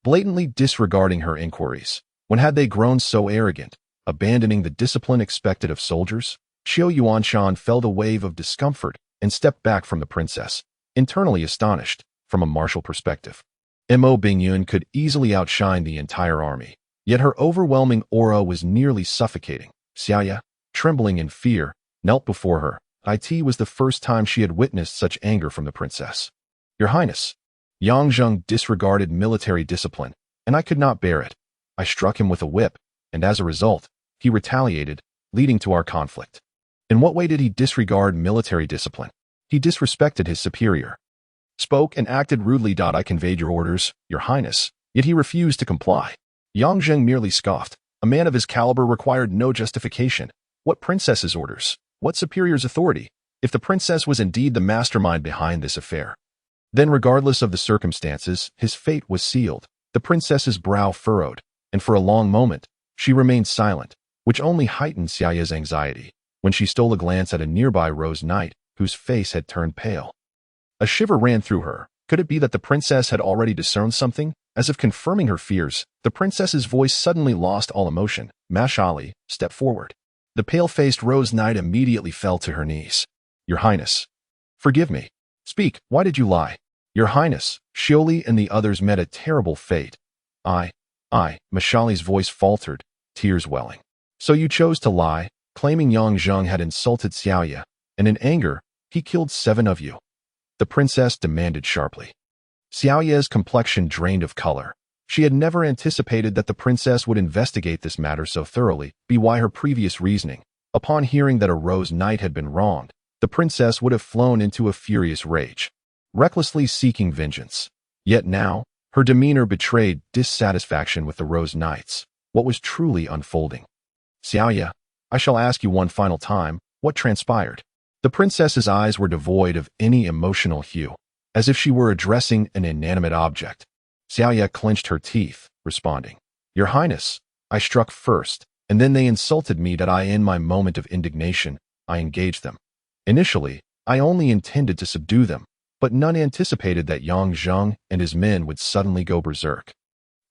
blatantly disregarding her inquiries. When had they grown so arrogant, abandoning the discipline expected of soldiers? Xiao Yuanshan felt a wave of discomfort and stepped back from the princess, internally astonished. From a martial perspective, Mo Bingyun could easily outshine the entire army, yet her overwhelming aura was nearly suffocating. Xiaoya, trembling in fear, knelt before her. It was the first time she had witnessed such anger from the princess. Your Highness. Yang Zheng disregarded military discipline, and I could not bear it. I struck him with a whip, and as a result, he retaliated, leading to our conflict. In what way did he disregard military discipline? He disrespected his superior, spoke and acted rudely. I conveyed your orders, Your Highness, yet he refused to comply. Yang Zheng merely scoffed. A man of his caliber required no justification. What princess's orders? What superior's authority? If the princess was indeed the mastermind behind this affair, then regardless of the circumstances, his fate was sealed. The princess's brow furrowed, and for a long moment, she remained silent, which only heightened Xiaoya's anxiety when she stole a glance at a nearby Rose Knight whose face had turned pale. A shiver ran through her. Could it be that the princess had already discerned something? As if confirming her fears, the princess's voice suddenly lost all emotion. Mashali, step forward. The pale-faced Rose Knight immediately fell to her knees. Your Highness. Forgive me. Speak, why did you lie? Your Highness, Xioli and the others met a terrible fate. Mashali's voice faltered, tears welling. So you chose to lie, claiming Yang Zheng had insulted Xiaoya, and in anger, he killed 7 of you. The princess demanded sharply. Xiaoya's complexion drained of color. She had never anticipated that the princess would investigate this matter so thoroughly. Why her previous reasoning. Upon hearing that a Rose Knight had been wronged, the princess would have flown into a furious rage, recklessly seeking vengeance. Yet now, her demeanor betrayed dissatisfaction with the Rose Knights. What was truly unfolding? Xiaoya, I shall ask you one final time, what transpired? The princess's eyes were devoid of any emotional hue, as if she were addressing an inanimate object. Xiaoya clenched her teeth, responding, Your Highness, I struck first, and then they insulted me that in my moment of indignation, I engaged them. Initially, I only intended to subdue them, but none anticipated that Yang Zheng and his men would suddenly go berserk.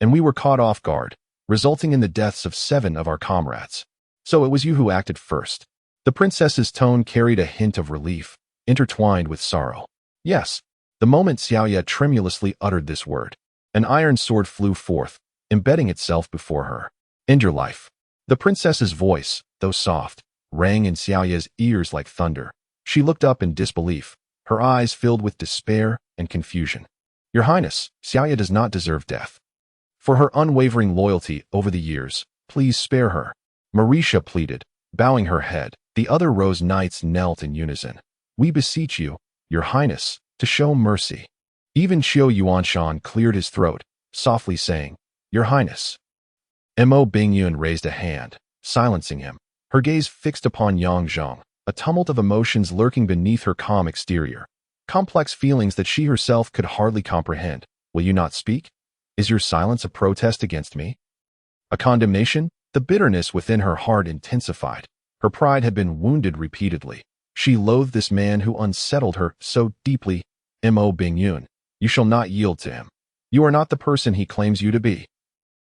And we were caught off guard, resulting in the deaths of 7 of our comrades. So it was you who acted first. The princess's tone carried a hint of relief, intertwined with sorrow. Yes, the moment Xiaoya tremulously uttered this word, an iron sword flew forth, embedding itself before her. End your life. The princess's voice, though soft, rang in Xiaoya's ears like thunder. She looked up in disbelief, her eyes filled with despair and confusion. Your Highness, Xiaoya does not deserve death. For her unwavering loyalty over the years, please spare her. Marisha pleaded, bowing her head. The other Rose Knights knelt in unison. We beseech you, Your Highness, to show mercy. Even Qiu Yuanshan cleared his throat, softly saying, Your Highness. Mo Bingyun raised a hand, silencing him, her gaze fixed upon Yang Zheng, a tumult of emotions lurking beneath her calm exterior, complex feelings that she herself could hardly comprehend. Will you not speak? Is your silence a protest against me? A condemnation? The bitterness within her heart intensified. Her pride had been wounded repeatedly. She loathed this man who unsettled her so deeply. Mo Bingyun, you shall not yield to him. You are not the person he claims you to be.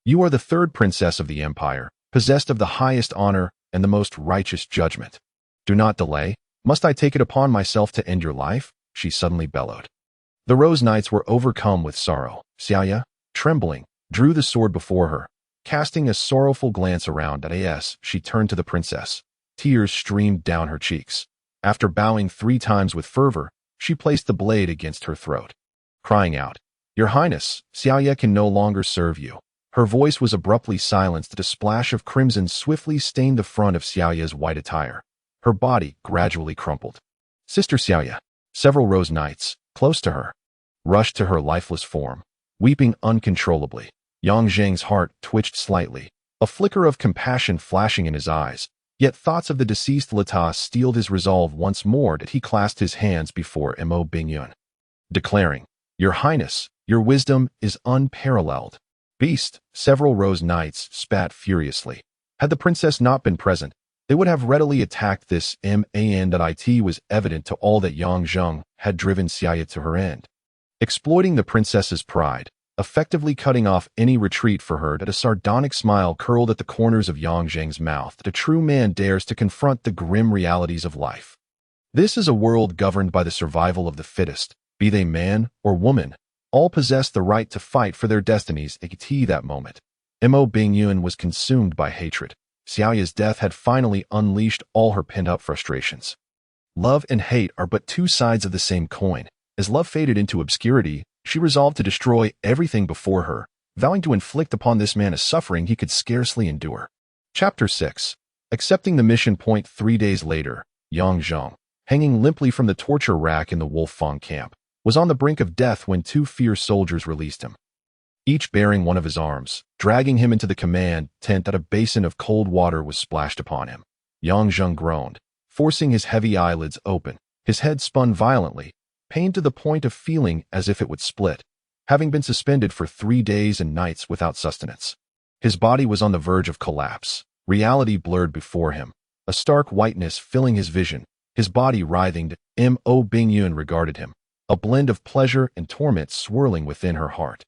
You are the 3rd princess of the empire, possessed of the highest honor and the most righteous judgment. Do not delay. Must I take it upon myself to end your life? She suddenly bellowed. The Rose Knights were overcome with sorrow. Xiaoya, trembling, drew the sword before her. Casting a sorrowful glance around at As, she turned to the princess. Tears streamed down her cheeks. After bowing 3 times with fervor, she placed the blade against her throat, crying out, Your Highness, Xiaoya can no longer serve you. Her voice was abruptly silenced as a splash of crimson swiftly stained the front of Xiaoya's white attire. Her body gradually crumpled. Sister Xiaoya, several Rose Knights, close to her, rushed to her lifeless form, weeping uncontrollably. Yang Zheng's heart twitched slightly, a flicker of compassion flashing in his eyes, yet thoughts of the deceased Lata steeled his resolve once more that he clasped his hands before Mo Bingyun, declaring, Your Highness, your wisdom is unparalleled. Beast, several Rose Knights spat furiously. Had the princess not been present, they would have readily attacked this man. That it was evident to all that Yang Zheng had driven Xiaoya to her end, exploiting the princess's pride, effectively cutting off any retreat for her. That a sardonic smile curled at the corners of Yang Zheng's mouth. That a true man dares to confront the grim realities of life. This is a world governed by the survival of the fittest, be they man or woman. All possess the right to fight for their destinies. At that moment, Mo Bingyun was consumed by hatred. Xiaoya's death had finally unleashed all her pent-up frustrations. Love and hate are but 2 sides of the same coin. As love faded into obscurity, she resolved to destroy everything before her, vowing to inflict upon this man a suffering he could scarcely endure. Chapter 6. Accepting the mission. 3 days later, Yang Zheng, hanging limply from the torture rack in the Wolffang camp, was on the brink of death when 2 fierce soldiers released him, each bearing one of his arms, dragging him into the command tent. That a basin of cold water was splashed upon him. Yang Zheng groaned, forcing his heavy eyelids open. His head spun violently, pained to the point of feeling as if it would split, having been suspended for 3 days and nights without sustenance. His body was on the verge of collapse. Reality blurred before him, a stark whiteness filling his vision, his body writhing. Mo Bingyun regarded him, a blend of pleasure and torment swirling within her heart.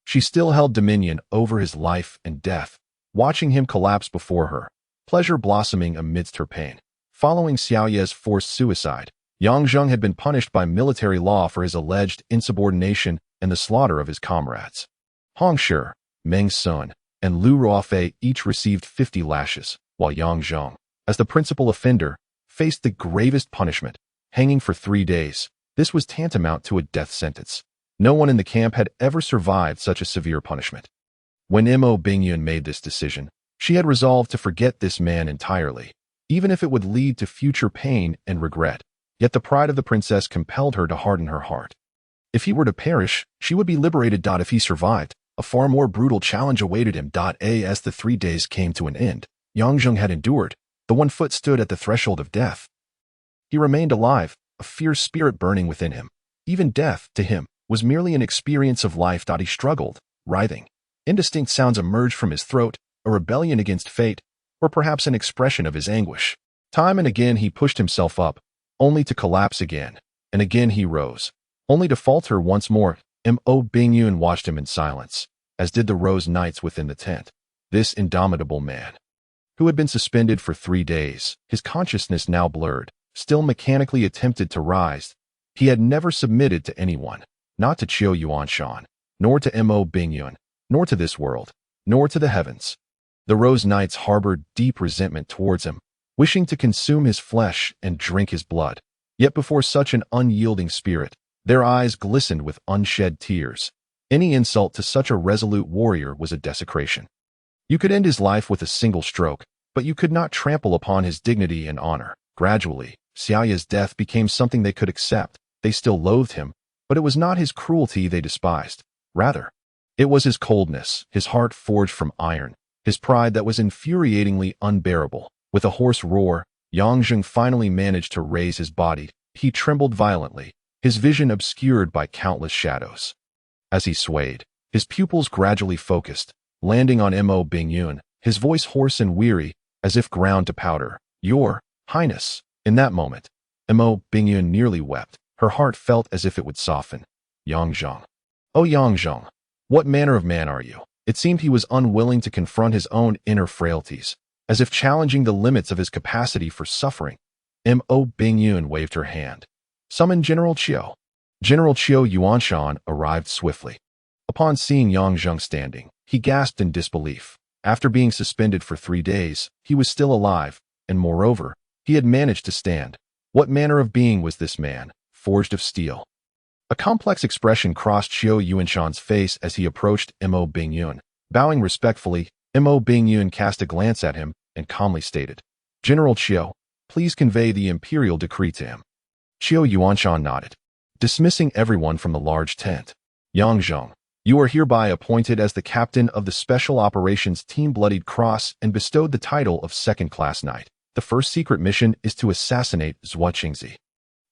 She still held dominion over his life and death, watching him collapse before her, pleasure blossoming amidst her pain. Following Xiaoya's forced suicide, Yang Zheng had been punished by military law for his alleged insubordination and the slaughter of his comrades. Hong Shi, Meng Sun, and Lu Ruofei each received 50 lashes, while Yang Zheng, as the principal offender, faced the gravest punishment, hanging for 3 days. This was tantamount to a death sentence. No one in the camp had ever survived such a severe punishment. When Mo Bingyun made this decision, she had resolved to forget this man entirely, even if it would lead to future pain and regret. Yet the pride of the princess compelled her to harden her heart. If he were to perish, she would be liberated. If he survived, a far more brutal challenge awaited him. As the 3 days came to an end, Yang Zheng had endured. The 1 foot stood at the threshold of death. He remained alive, a fierce spirit burning within him. Even death, to him, was merely an experience of life. He struggled, writhing. Indistinct sounds emerged from his throat, a rebellion against fate, or perhaps an expression of his anguish. Time and again he pushed himself up, only to collapse again, and again he rose, only to falter once more. Mo Bingyun watched him in silence, as did the Rose Knights within the tent. This indomitable man, who had been suspended for 3 days, his consciousness now blurred, still mechanically attempted to rise. He had never submitted to anyone, not to Qiu Yuanshan, nor to Mo Bingyun, nor to this world, nor to the heavens. The Rose Knights harbored deep resentment towards him, wishing to consume his flesh and drink his blood. Yet before such an unyielding spirit, their eyes glistened with unshed tears. Any insult to such a resolute warrior was a desecration. You could end his life with a single stroke, but you could not trample upon his dignity and honor. Gradually, Xiaoya's death became something they could accept. They still loathed him, but it was not his cruelty they despised. Rather, it was his coldness, his heart forged from iron, his pride that was infuriatingly unbearable. With a hoarse roar, Yang Zheng finally managed to raise his body. He trembled violently, his vision obscured by countless shadows. As he swayed, his pupils gradually focused, landing on Mo Bingyun, his voice hoarse and weary, as if ground to powder. "Your Highness." In that moment, Mo Bingyun nearly wept. Her heart felt as if it would soften. "Yang Zheng. Oh Yang Zheng, what manner of man are you?" It seemed he was unwilling to confront his own inner frailties, as if challenging the limits of his capacity for suffering. Mo Bingyun waved her hand. "Summon General Qiu." General Qiu Yuanshan arrived swiftly. Upon seeing Yang Zheng standing, he gasped in disbelief. After being suspended for 3 days, he was still alive, and moreover, he had managed to stand. What manner of being was this man, forged of steel? A complex expression crossed Qiu Yuanshan's face as he approached Mo Bingyun. Bowing respectfully, Mo Bingyun cast a glance at him and calmly stated, "General Qiu, please convey the imperial decree to him." Qiu Yuanshan nodded, dismissing everyone from the large tent. "Yang Zheng, you are hereby appointed as the captain of the Special Operations Team Bloodied Cross and bestowed the title of second-class knight. The first secret mission is to assassinate Zhua Qingzi,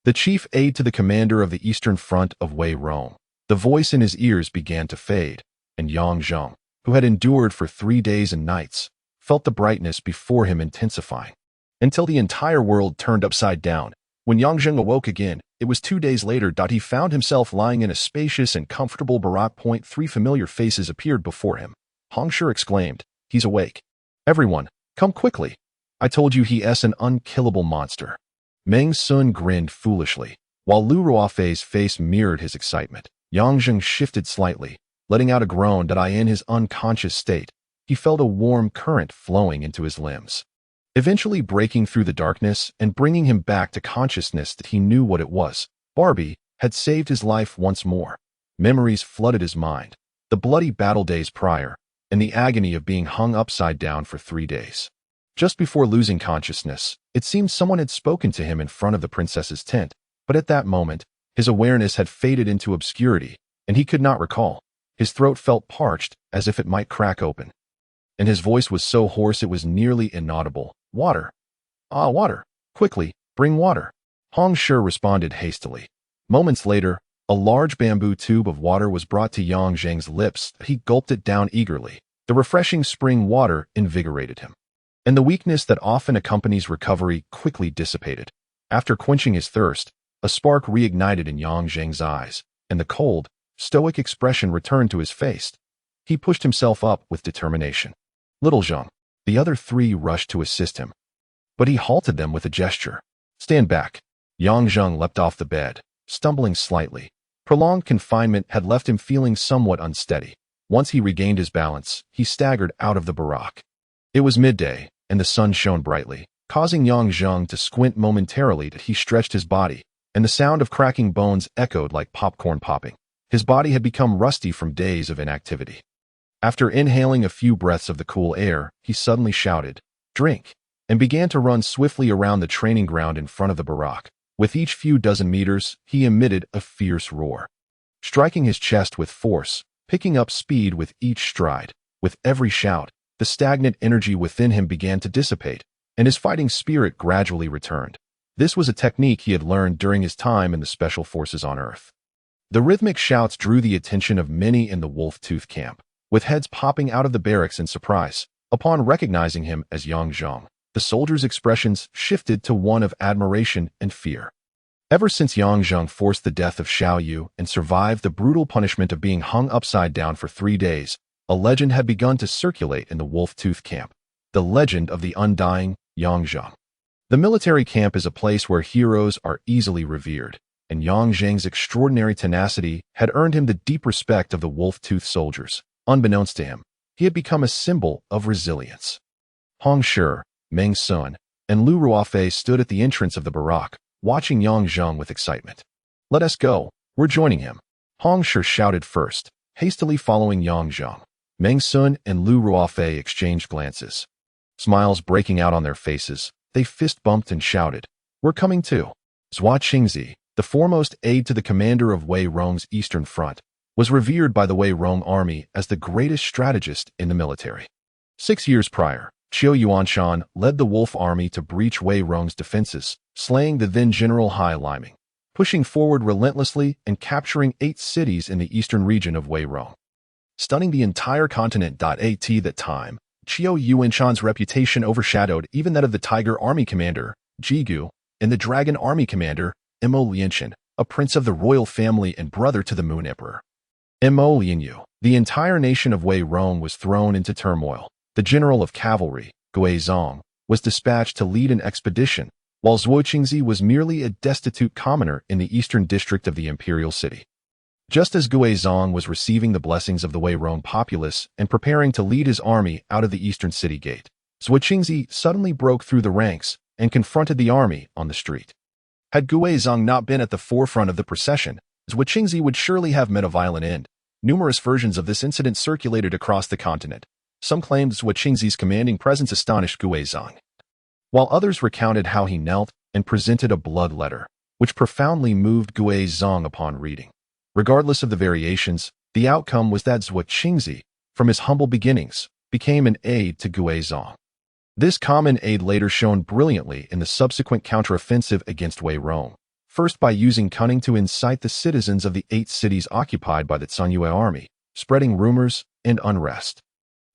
the chief aide to the commander of the Eastern Front of Wei Rome." The voice in his ears began to fade, and Yang Zheng, who had endured for 3 days and nights, felt the brightness before him intensifying, until the entire world turned upside down. When Yang Zheng awoke again, it was 2 days later. He found himself lying in a spacious and comfortable barack. 3 familiar faces appeared before him. Hong Shi exclaimed, "He's awake. Everyone, come quickly. I told you he's an unkillable monster." Meng Sun grinned foolishly, while Lu Ruofei's face mirrored his excitement. Yang Zheng shifted slightly, letting out a groan. In his unconscious state, he felt a warm current flowing into his limbs, eventually breaking through the darkness and bringing him back to consciousness. That he knew what it was. Barbie had saved his life once more. Memories flooded his mind, the bloody battle days prior, and the agony of being hung upside down for 3 days. Just before losing consciousness, it seemed someone had spoken to him in front of the princess's tent, but at that moment, his awareness had faded into obscurity, and he could not recall. His throat felt parched, as if it might crack open, and his voice was so hoarse it was nearly inaudible. "Water. Ah, water. Quickly, bring water." Hong Shi responded hastily. Moments later, a large bamboo tube of water was brought to Yang Zheng's lips. He gulped it down eagerly. The refreshing spring water invigorated him, and the weakness that often accompanies recovery quickly dissipated. After quenching his thirst, a spark reignited in Yang Zheng's eyes, and the cold, stoic expression returned to his face. He pushed himself up with determination. "Little Zheng." The other 3 rushed to assist him, but he halted them with a gesture. "Stand back." Yang Zheng leapt off the bed, stumbling slightly. Prolonged confinement had left him feeling somewhat unsteady. Once he regained his balance, he staggered out of the barack. It was midday, and the sun shone brightly, causing Yang Zheng to squint momentarily. He stretched his body, and the sound of cracking bones echoed like popcorn popping. His body had become rusty from days of inactivity. After inhaling a few breaths of the cool air, he suddenly shouted, "Drink," and began to run swiftly around the training ground in front of the barack. With each few dozen meters, he emitted a fierce roar, striking his chest with force, picking up speed with each stride. With every shout, the stagnant energy within him began to dissipate, and his fighting spirit gradually returned. This was a technique he had learned during his time in the Special Forces on Earth. The rhythmic shouts drew the attention of many in the Wolf-Tooth camp, with heads popping out of the barracks in surprise. Upon recognizing him as Yang Zheng, the soldiers' expressions shifted to one of admiration and fear. Ever since Yang Zheng forced the death of Xiao Yu and survived the brutal punishment of being hung upside down for 3 days, a legend had begun to circulate in the Wolf-Tooth camp, the legend of the undying Yang Zheng. The military camp is a place where heroes are easily revered, and Yang Zheng's extraordinary tenacity had earned him the deep respect of the Wolf-Tooth soldiers. Unbeknownst to him, he had become a symbol of resilience. Hong Shi, Meng Sun, and Lu Ruofei stood at the entrance of the barack, watching Yang Zheng with excitement. "Let us go, we're joining him," Hong Shi shouted first, hastily following Yang Zheng. Meng Sun and Lu Ruofei exchanged glances. Smiles breaking out on their faces, they fist-bumped and shouted, "We're coming too." Zhua Qingzi, the foremost aide to the commander of Wei Rong's Eastern Front, was revered by the Wei Rong army as the greatest strategist in the military. 6 years prior, Qiu Yuanshan led the Wolf army to breach Wei Rong's defenses, slaying the then General Hai Liming, pushing forward relentlessly and capturing 8 cities in the eastern region of Wei Rong, stunning the entire continent. At that time, Qiu Yuanshan's reputation overshadowed even that of the Tiger Army commander, Jigu, and the Dragon Army commander, Mo Lianchen, a prince of the royal family and brother to the Moon Emperor. Mo Lianyu, the entire nation of Wei Rong was thrown into turmoil. The general of cavalry, Gui Zong, was dispatched to lead an expedition, while Zhuo Qingzi was merely a destitute commoner in the eastern district of the imperial city. Just as Gui Zong was receiving the blessings of the Wei Rong populace and preparing to lead his army out of the eastern city gate, Zhuo Qingzi suddenly broke through the ranks and confronted the army on the street. Had Gui Zong not been at the forefront of the procession, Zhuo Qingzi would surely have met a violent end. Numerous versions of this incident circulated across the continent. Some claimed Zhuo Qingzi's commanding presence astonished Gui Zong, while others recounted how he knelt and presented a blood letter, which profoundly moved Gui Zong upon reading. Regardless of the variations, the outcome was that Zhuo Qingzi, from his humble beginnings, became an aide to Gui Zong. This common aid later shone brilliantly in the subsequent counteroffensive against Wei Rong, first by using cunning to incite the citizens of the 8 cities occupied by the Zhangyue army, spreading rumors and unrest.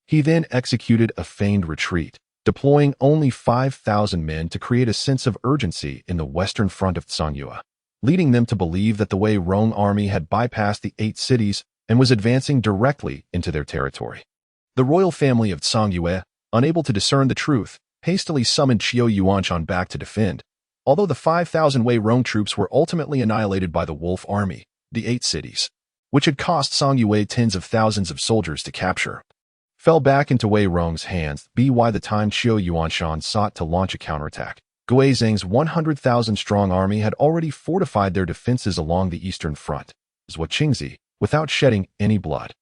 He then executed a feigned retreat, deploying only 5,000 men to create a sense of urgency in the western front of Zhangyue, leading them to believe that the Wei Rong army had bypassed the 8 cities and was advancing directly into their territory. The royal family of Zhangyue, unable to discern the truth, hastily summoned Qiu Yuanshan back to defend. Although the 5,000 Wei Rong troops were ultimately annihilated by the Wolf army, the 8 cities, which had cost Zhangyue tens of thousands of soldiers to capture, fell back into Wei Rong's hands. By the time Qiu Yuanshan sought to launch a counterattack, Gui Zheng's 100,000-strong army had already fortified their defenses along the eastern front. Zhuo Qingzi, without shedding any blood,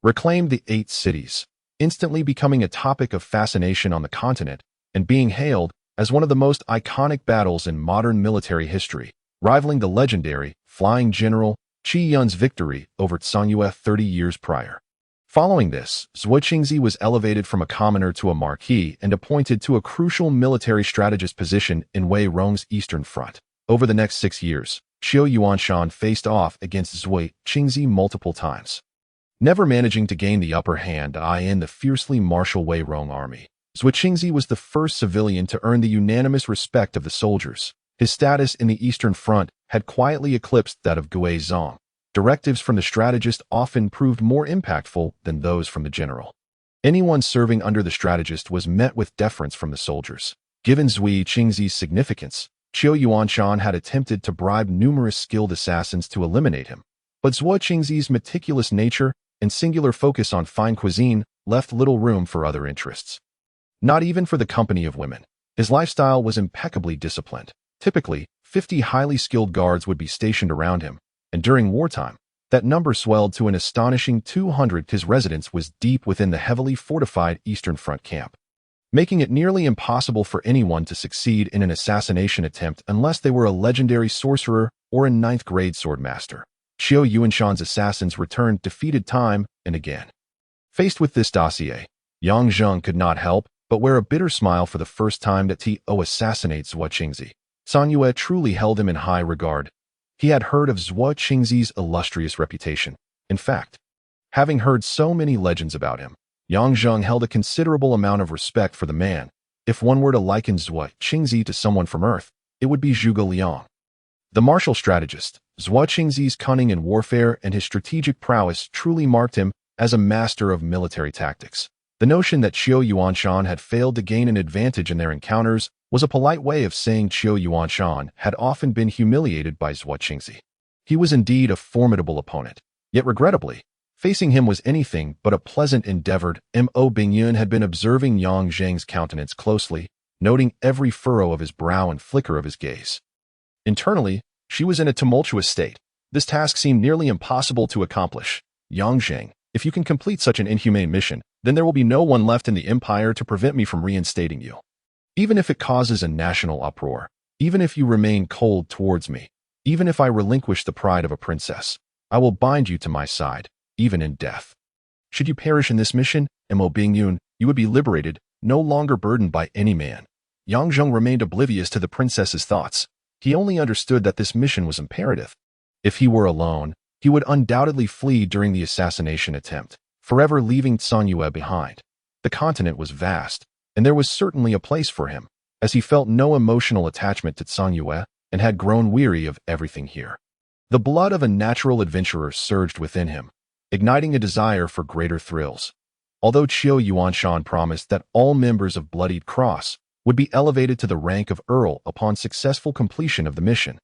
reclaimed the 8 cities, instantly becoming a topic of fascination on the continent and being hailed as one of the most iconic battles in modern military history, rivaling the legendary Flying General Qi Yun's victory over Zhangyue 30 years prior. Following this, Zhuo Qingzi was elevated from a commoner to a marquis and appointed to a crucial military strategist position in Wei Rong's eastern front. Over the next 6 years, Qiu Yuanshan faced off against Zhuo Qingzi multiple times, never managing to gain the upper hand in the fiercely martial Wei Rong army. Zhuo Qingzi was the first civilian to earn the unanimous respect of the soldiers. His status in the Eastern Front had quietly eclipsed that of Gui Zong. Directives from the strategist often proved more impactful than those from the general. Anyone serving under the strategist was met with deference from the soldiers. Given Zhuo Qingzi's significance, Qiu Yuanshan had attempted to bribe numerous skilled assassins to eliminate him, but Zhuo Qingzi's meticulous nature and singular focus on fine cuisine left little room for other interests. Not even for the company of women. His lifestyle was impeccably disciplined. Typically, 50 highly skilled guards would be stationed around him, and during wartime, that number swelled to an astonishing 200. His residence was deep within the heavily fortified Eastern Front camp. making it nearly impossible for anyone to succeed in an assassination attempt unless they were a legendary sorcerer or a ninth-grade swordmaster. Qiu Yuanshan's assassins returned defeated time and again. Faced with this dossier, Yang Zheng could not help but wear a bitter smile for the first time that T.O. assassinates Zhuo Qingzi. Sun Yue truly held him in high regard. He had heard of Zhuo Qingzi's illustrious reputation. In fact, having heard so many legends about him, Yang Zheng held a considerable amount of respect for the man. If one were to liken Zhuo Qingzi to someone from Earth, it would be Zhuge Liang. The martial strategist, Zhuo Qingzi's cunning in warfare and his strategic prowess truly marked him as a master of military tactics. The notion that Qiu Yuanshan had failed to gain an advantage in their encounters was a polite way of saying Qiu Yuanshan had often been humiliated by Zhuo Qingzi. He was indeed a formidable opponent, yet regrettably, facing him was anything but a pleasant endeavor. Mo Bingyun had been observing Yang Zheng's countenance closely, noting every furrow of his brow and flicker of his gaze. Internally, she was in a tumultuous state. This task seemed nearly impossible to accomplish. Yang Zheng, if you can complete such an inhumane mission, then there will be no one left in the empire to prevent me from reinstating you. Even if it causes a national uproar, even if you remain cold towards me, even if I relinquish the pride of a princess, I will bind you to my side, even in death. Should you perish in this mission, Mo Bingyun, you would be liberated, no longer burdened by any man. Yang Zheng remained oblivious to the princess's thoughts. He only understood that this mission was imperative. If he were alone, he would undoubtedly flee during the assassination attempt, forever leaving Sun Yue behind. The continent was vast, and there was certainly a place for him, as he felt no emotional attachment to Sun Yue and had grown weary of everything here. The blood of a natural adventurer surged within him, igniting a desire for greater thrills. Although Qiu Yuanshan promised that all members of Bloodied Cross would be elevated to the rank of Earl upon successful completion of the mission,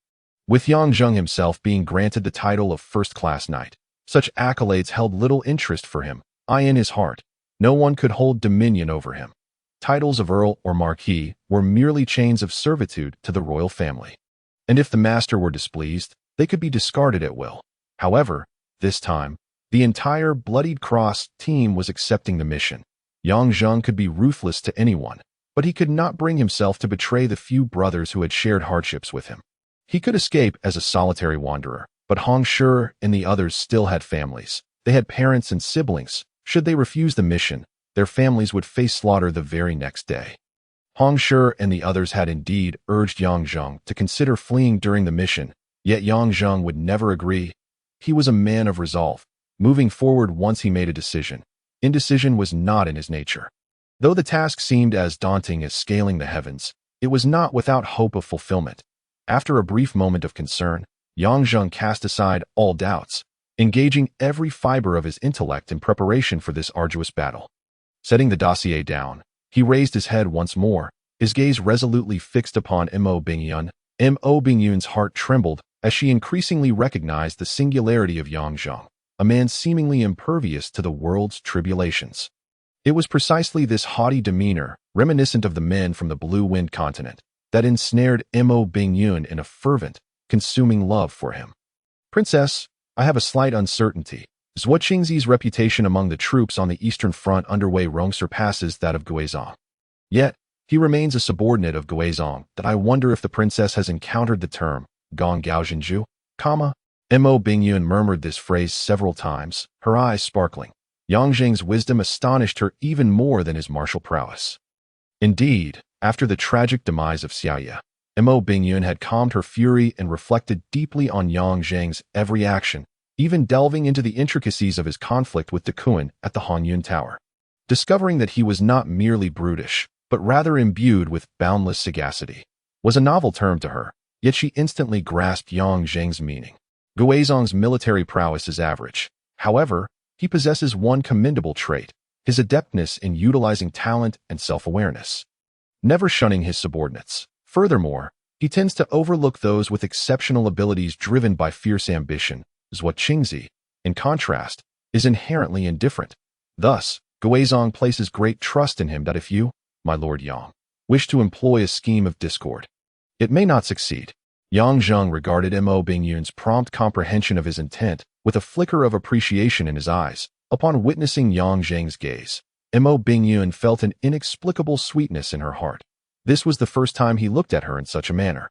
with Yang Zheng himself being granted the title of first-class knight, such accolades held little interest for him. In his heart, no one could hold dominion over him. Titles of Earl or Marquis were merely chains of servitude to the royal family. And if the master were displeased, they could be discarded at will. However, this time, the entire Bloodied Cross team was accepting the mission. Yang Zheng could be ruthless to anyone, but he could not bring himself to betray the few brothers who had shared hardships with him. He could escape as a solitary wanderer, but Hong Shi and the others still had families. They had parents and siblings. Should they refuse the mission, their families would face slaughter the very next day. Hong Shi and the others had indeed urged Yang Zheng to consider fleeing during the mission, yet Yang Zheng would never agree. He was a man of resolve, moving forward once he made a decision. Indecision was not in his nature. Though the task seemed as daunting as scaling the heavens, it was not without hope of fulfillment. After a brief moment of concern, Yang Zheng cast aside all doubts, engaging every fiber of his intellect in preparation for this arduous battle. Setting the dossier down, he raised his head once more, his gaze resolutely fixed upon Mo Bingyun. Mo Bingyun's heart trembled as she increasingly recognized the singularity of Yang Zheng, a man seemingly impervious to the world's tribulations. It was precisely this haughty demeanor, reminiscent of the men from the Blue Wind continent, that ensnared Mo Bingyun in a fervent, consuming love for him. Princess, I have a slight uncertainty. Zhuo Qingzi's reputation among the troops on the Eastern Front under Wei Rong surpasses that of Guizhong. Yet, he remains a subordinate of Guizhong that I wonder if the princess has encountered the term, Gong Gao Jinju, Mo Bingyun murmured this phrase several times, her eyes sparkling. Yang Zheng's wisdom astonished her even more than his martial prowess. Indeed, after the tragic demise of Xiaoye, Mo Bingyun had calmed her fury and reflected deeply on Yang Zheng's every action, even delving into the intricacies of his conflict with Dekuan at the Honyun Tower. Discovering that he was not merely brutish, but rather imbued with boundless sagacity, was a novel term to her, yet she instantly grasped Yang Zheng's meaning. Guizhong's military prowess is average. However, he possesses one commendable trait, his adeptness in utilizing talent and self-awareness, never shunning his subordinates. Furthermore, he tends to overlook those with exceptional abilities driven by fierce ambition. Zhuo Qingzi, in contrast, is inherently indifferent. Thus, Guizhong places great trust in him that if you, my Lord Yang, wish to employ a scheme of discord, it may not succeed. Yang Zheng regarded Mo Bingyun's prompt comprehension of his intent with a flicker of appreciation in his eyes upon witnessing Yang Zheng's gaze. Mo Bingyun felt an inexplicable sweetness in her heart. This was the first time he looked at her in such a manner.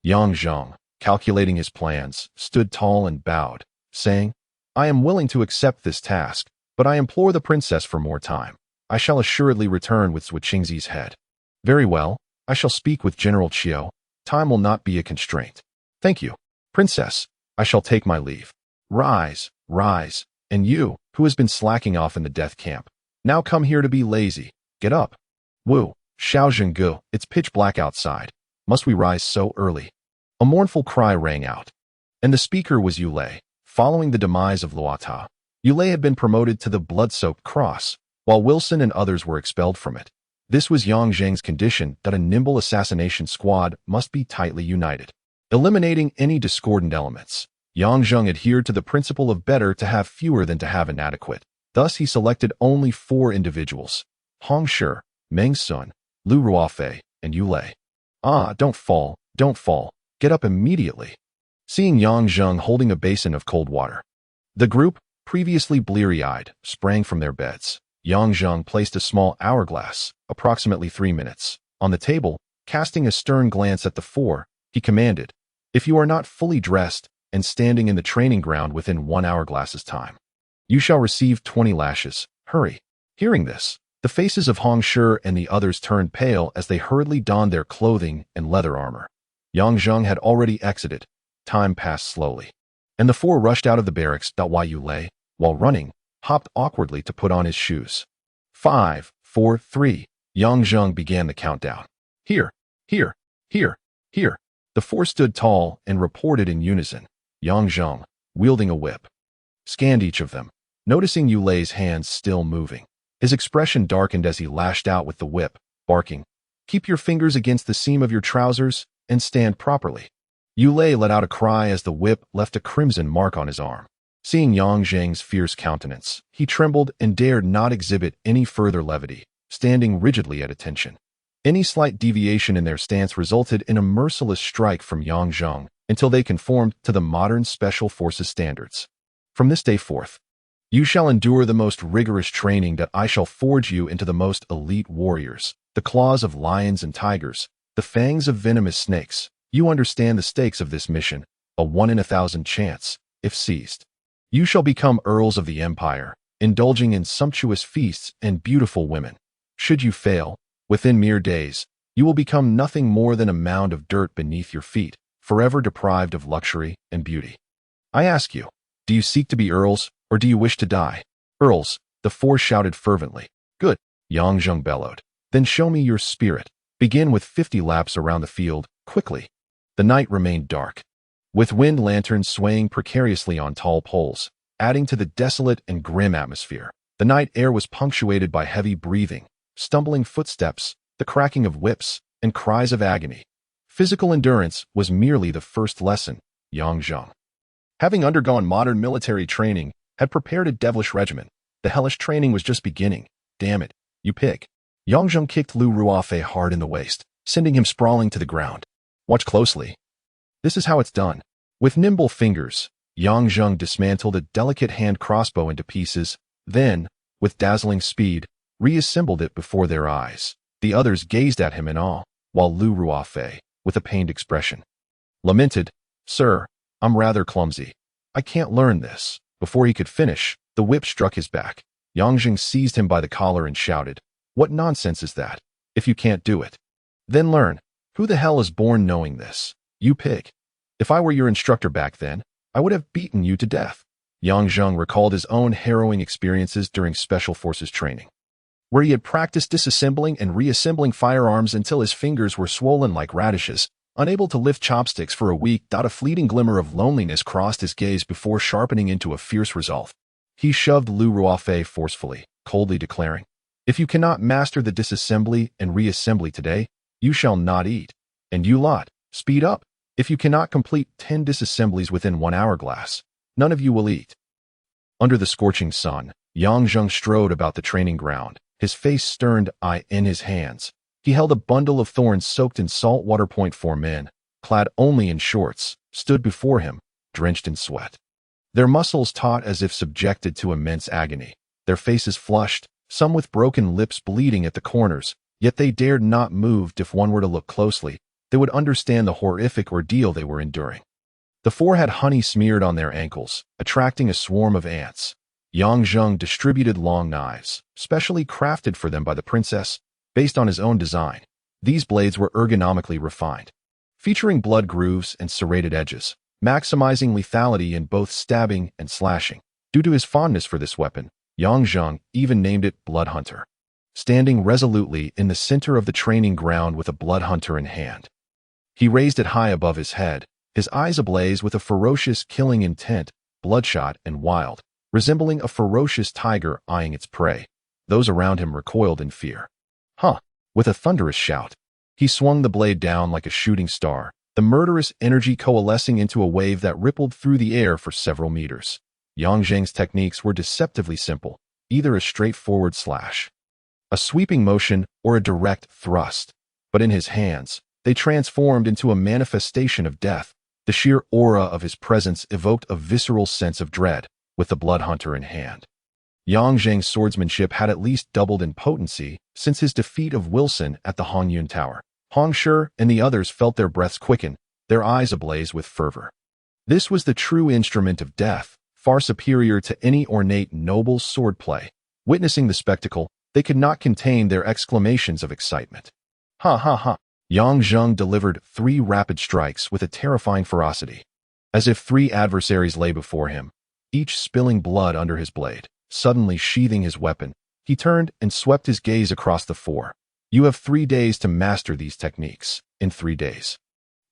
Yang Zheng, calculating his plans, stood tall and bowed, saying, I am willing to accept this task, but I implore the princess for more time. I shall assuredly return with Zhuqingzi's head. Very well, I shall speak with General Qiu. Time will not be a constraint. Thank you, princess. I shall take my leave. Rise, rise, and you, who has been slacking off in the death camp, now come here to be lazy. Get up. Wu, Xiao Zhenggu, it's pitch black outside. Must we rise so early? A mournful cry rang out. And the speaker was Yu Lei. Following the demise of Luota, Yu Lei had been promoted to the blood-soaked cross, while Wilson and others were expelled from it. This was Yang Zheng's condition that a nimble assassination squad must be tightly united. Eliminating any discordant elements, Yang Zheng adhered to the principle of better to have fewer than to have inadequate. Thus he selected only 4 individuals: Hong Shi, Meng Sun, Lu Ruofei, and Yu Lei. Ah, don't fall, get up immediately. Seeing Yang Zheng holding a basin of cold water, the group, previously bleary-eyed, sprang from their beds. Yang Zheng placed a small hourglass, approximately 3 minutes, on the table. Casting a stern glance at the 4, he commanded, if you are not fully dressed and standing in the training ground within 1 hourglass's time, you shall receive 20 lashes. Hurry. Hearing this, the faces of Hong Shi and the others turned pale as they hurriedly donned their clothing and leather armor. Yang Zheng had already exited. Time passed slowly, and the 4 rushed out of the barracks. While Yu Lei, while running, hopped awkwardly to put on his shoes. 5, 4, 3. Yang Zheng began the countdown. Here, here, here, here. The 4 stood tall and reported in unison. Yang Zheng, wielding a whip, scanned each of them, noticing Yu Lei's hands still moving. His expression darkened as he lashed out with the whip, barking, keep your fingers against the seam of your trousers and stand properly. Yu Lei let out a cry as the whip left a crimson mark on his arm. Seeing Yang Zheng's fierce countenance, he trembled and dared not exhibit any further levity, standing rigidly at attention. Any slight deviation in their stance resulted in a merciless strike from Yang Zheng until they conformed to the modern special forces standards. From this day forth, you shall endure the most rigorous training that I shall forge you into the most elite warriors, the claws of lions and tigers, the fangs of venomous snakes. You understand the stakes of this mission, a 1 in 1,000 chance, if seized. You shall become earls of the empire, indulging in sumptuous feasts and beautiful women. Should you fail, within mere days, you will become nothing more than a mound of dirt beneath your feet, forever deprived of luxury and beauty. I ask you, do you seek to be earls, or do you wish to die? Earls, the 4 shouted fervently. Good, Yang Zheng bellowed. Then show me your spirit. Begin with 50 laps around the field, quickly. The night remained dark, with wind lanterns swaying precariously on tall poles, adding to the desolate and grim atmosphere. The night air was punctuated by heavy breathing, stumbling footsteps, the cracking of whips, and cries of agony. Physical endurance was merely the first lesson. Yang Zheng, having undergone modern military training, had prepared a devilish regimen. The hellish training was just beginning. Damn it, you pig. Yang Zheng kicked Lu Ruofei hard in the waist, sending him sprawling to the ground. Watch closely. This is how it's done. With nimble fingers, Yang Zheng dismantled a delicate hand crossbow into pieces, then, with dazzling speed, reassembled it before their eyes. The others gazed at him in awe, while Lu Ruofei, with a pained expression, lamented, Sir, I'm rather clumsy. I can't learn this. Before he could finish, the whip struck his back. Yang Zheng seized him by the collar and shouted, What nonsense is that? If you can't do it, then learn. Who the hell is born knowing this? You pig. If I were your instructor back then, I would have beaten you to death. Yang Zheng recalled his own harrowing experiences during Special Forces training, where he had practiced disassembling and reassembling firearms until his fingers were swollen like radishes, unable to lift chopsticks for a week. A fleeting glimmer of loneliness crossed his gaze before sharpening into a fierce resolve. He shoved Lu Ruofei forcefully, coldly declaring, If you cannot master the disassembly and reassembly today, you shall not eat. And you lot, speed up. If you cannot complete 10 disassemblies within 1 hourglass, none of you will eat. Under the scorching sun, Yang Zheng strode about the training ground, his face stern, eye in his hands. He held a bundle of thorns soaked in salt water. 4 men, clad only in shorts, stood before him, drenched in sweat. Their muscles taut as if subjected to immense agony, their faces flushed, some with broken lips bleeding at the corners, yet they dared not move. If one were to look closely, they would understand the horrific ordeal they were enduring. The four had honey smeared on their ankles, attracting a swarm of ants. Yang Zheng distributed long knives, specially crafted for them by the princess, based on his own design. These blades were ergonomically refined, featuring blood grooves and serrated edges, maximizing lethality in both stabbing and slashing. Due to his fondness for this weapon, Yang Zheng even named it Blood Hunter. Standing resolutely in the center of the training ground with a blood hunter in hand, he raised it high above his head, his eyes ablaze with a ferocious killing intent, bloodshot and wild, resembling a ferocious tiger eyeing its prey. Those around him recoiled in fear. Huh! With a thunderous shout, he swung the blade down like a shooting star, the murderous energy coalescing into a wave that rippled through the air for several meters. Yang Zheng's techniques were deceptively simple, either a straightforward slash, a sweeping motion, or a direct thrust. But in his hands, they transformed into a manifestation of death. The sheer aura of his presence evoked a visceral sense of dread. With the blood hunter in hand, Yang Zheng's swordsmanship had at least doubled in potency since his defeat of Wilson at the Hongyun Tower. Hong Shi and the others felt their breaths quicken, their eyes ablaze with fervor. This was the true instrument of death, far superior to any ornate noble's swordplay. Witnessing the spectacle, they could not contain their exclamations of excitement. Ha ha ha! Yang Zheng delivered 3 rapid strikes with a terrifying ferocity. As if 3 adversaries lay before him, each spilling blood under his blade. Suddenly sheathing his weapon, he turned and swept his gaze across the 4. You have 3 days to master these techniques. In 3 days,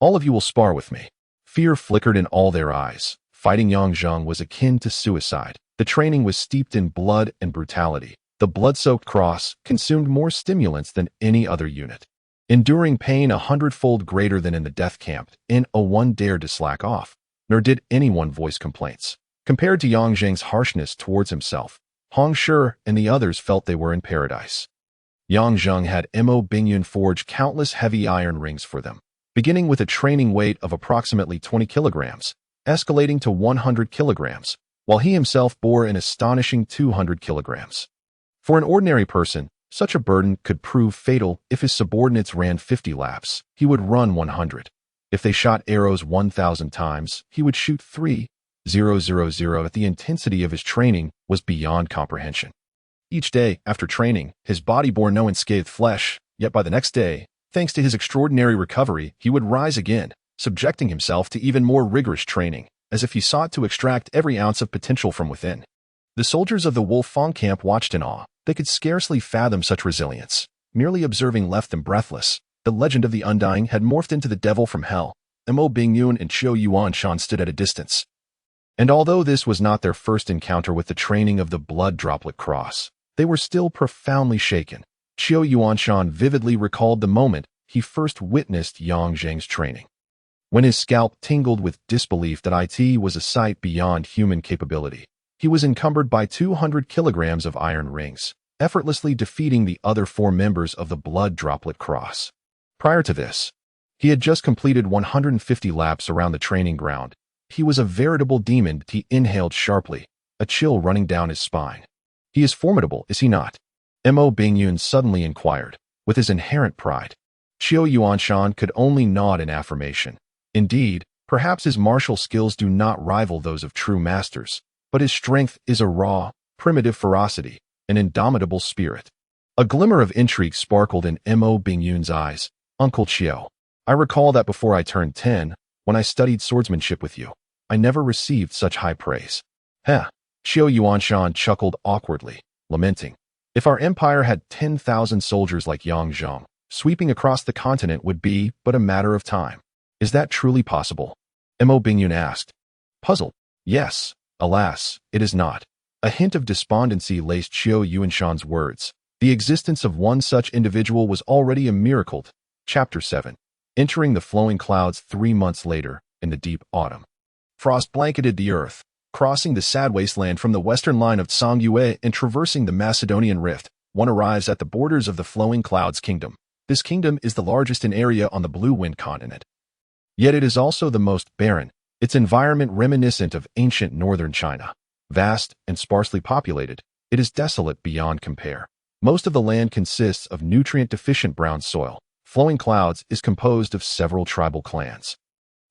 all of you will spar with me. Fear flickered in all their eyes. Fighting Yang Zheng was akin to suicide. The training was steeped in blood and brutality. The blood-soaked cross consumed more stimulants than any other unit, enduring pain 100-fold greater than in the death camp. No one dared to slack off, nor did anyone voice complaints. Compared to Yang Zheng's harshness towards himself, Hong Shi and the others felt they were in paradise. Yang Zheng had Mo Bingyun forge countless heavy iron rings for them, beginning with a training weight of approximately 20 kilograms, escalating to 100 kilograms, while he himself bore an astonishing 200 kilograms. For an ordinary person, such a burden could prove fatal. If his subordinates ran 50 laps, he would run 100. If they shot arrows 1,000 times, he would shoot 3,000. The intensity of his training was beyond comprehension. Each day, after training, his body bore no unscathed flesh, yet by the next day, thanks to his extraordinary recovery, he would rise again, subjecting himself to even more rigorous training, as if he sought to extract every ounce of potential from within. The soldiers of the Wolfang camp watched in awe. They could scarcely fathom such resilience. Merely observing left them breathless. The legend of the Undying had morphed into the devil from hell. Mo Bingyun and Qiu Yuanshan stood at a distance. And although this was not their first encounter with the training of the blood droplet cross, they were still profoundly shaken. Qiu Yuanshan vividly recalled the moment he first witnessed Yang Zheng's training, when his scalp tingled with disbelief that it was a sight beyond human capability. He was encumbered by 200 kilograms of iron rings, effortlessly defeating the other 4 members of the blood droplet cross. Prior to this, he had just completed 150 laps around the training ground. He was a veritable demon. He inhaled sharply, a chill running down his spine. He is formidable, is he not? Mo Bingyun suddenly inquired, with his inherent pride. Qiu Yuanshan could only nod in affirmation. Indeed, perhaps his martial skills do not rival those of true masters, but his strength is a raw, primitive ferocity, an indomitable spirit. A glimmer of intrigue sparkled in Mo Bingyun's eyes. Uncle Qiu, I recall that before I turned 10, when I studied swordsmanship with you, I never received such high praise. Heh. Qiu Yuanshan chuckled awkwardly, lamenting. If our empire had 10,000 soldiers like Yang Zheng, sweeping across the continent would be but a matter of time. Is that truly possible? Mo Bingyun asked. Puzzled. Yes. Alas, it is not. A hint of despondency laced Qiu Yuanshan's words. The existence of one such individual was already a miracle. Chapter 7. Entering the flowing clouds 3 months later, in the deep autumn. Frost blanketed the earth. Crossing the sad wasteland from the western line of Tsangyue and traversing the Macedonian Rift, one arrives at the borders of the Flowing Clouds Kingdom. This kingdom is the largest in area on the Blue Wind continent. Yet it is also the most barren, its environment reminiscent of ancient northern China. Vast and sparsely populated, it is desolate beyond compare. Most of the land consists of nutrient-deficient brown soil. Flowing Clouds is composed of several tribal clans,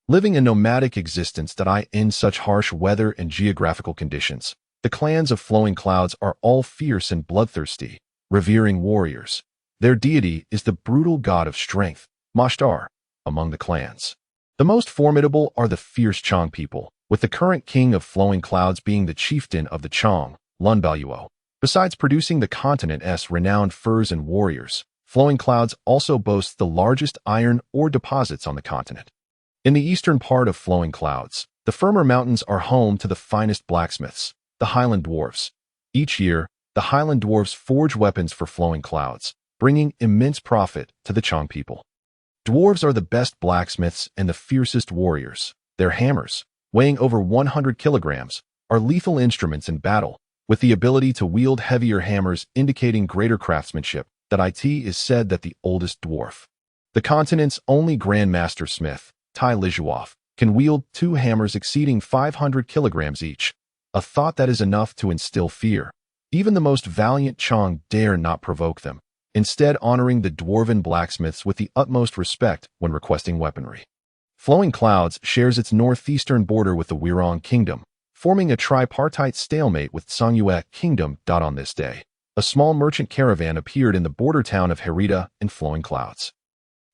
living a nomadic existence that in such harsh weather and geographical conditions. The clans of Flowing Clouds are all fierce and bloodthirsty, revering warriors. Their deity is the brutal god of strength, Mashtar, among the clans. The most formidable are the fierce Chong people, with the current king of Flowing Clouds being the chieftain of the Chong, Lunbaluo. Besides producing the continent's renowned furs and warriors, Flowing Clouds also boasts the largest iron ore deposits on the continent. In the eastern part of Flowing Clouds, the firmer mountains are home to the finest blacksmiths, the Highland Dwarves. Each year, the Highland Dwarves forge weapons for Flowing Clouds, bringing immense profit to the Chong people. Dwarves are the best blacksmiths and the fiercest warriors. Their hammers, weighing over 100 kilograms, are lethal instruments in battle, with the ability to wield heavier hammers indicating greater craftsmanship. It is said that the oldest dwarf, the continent's only Grandmaster Smith, Tai Lijuoff, can wield 2 hammers exceeding 500 kilograms each, a thought that is enough to instill fear. Even the most valiant Chong dare not provoke them, instead honoring the dwarven blacksmiths with the utmost respect when requesting weaponry. Flowing Clouds shares its northeastern border with the Wirong Kingdom, forming a tripartite stalemate with Songyue Kingdom. On this day, a small merchant caravan appeared in the border town of Herita in Flowing Clouds.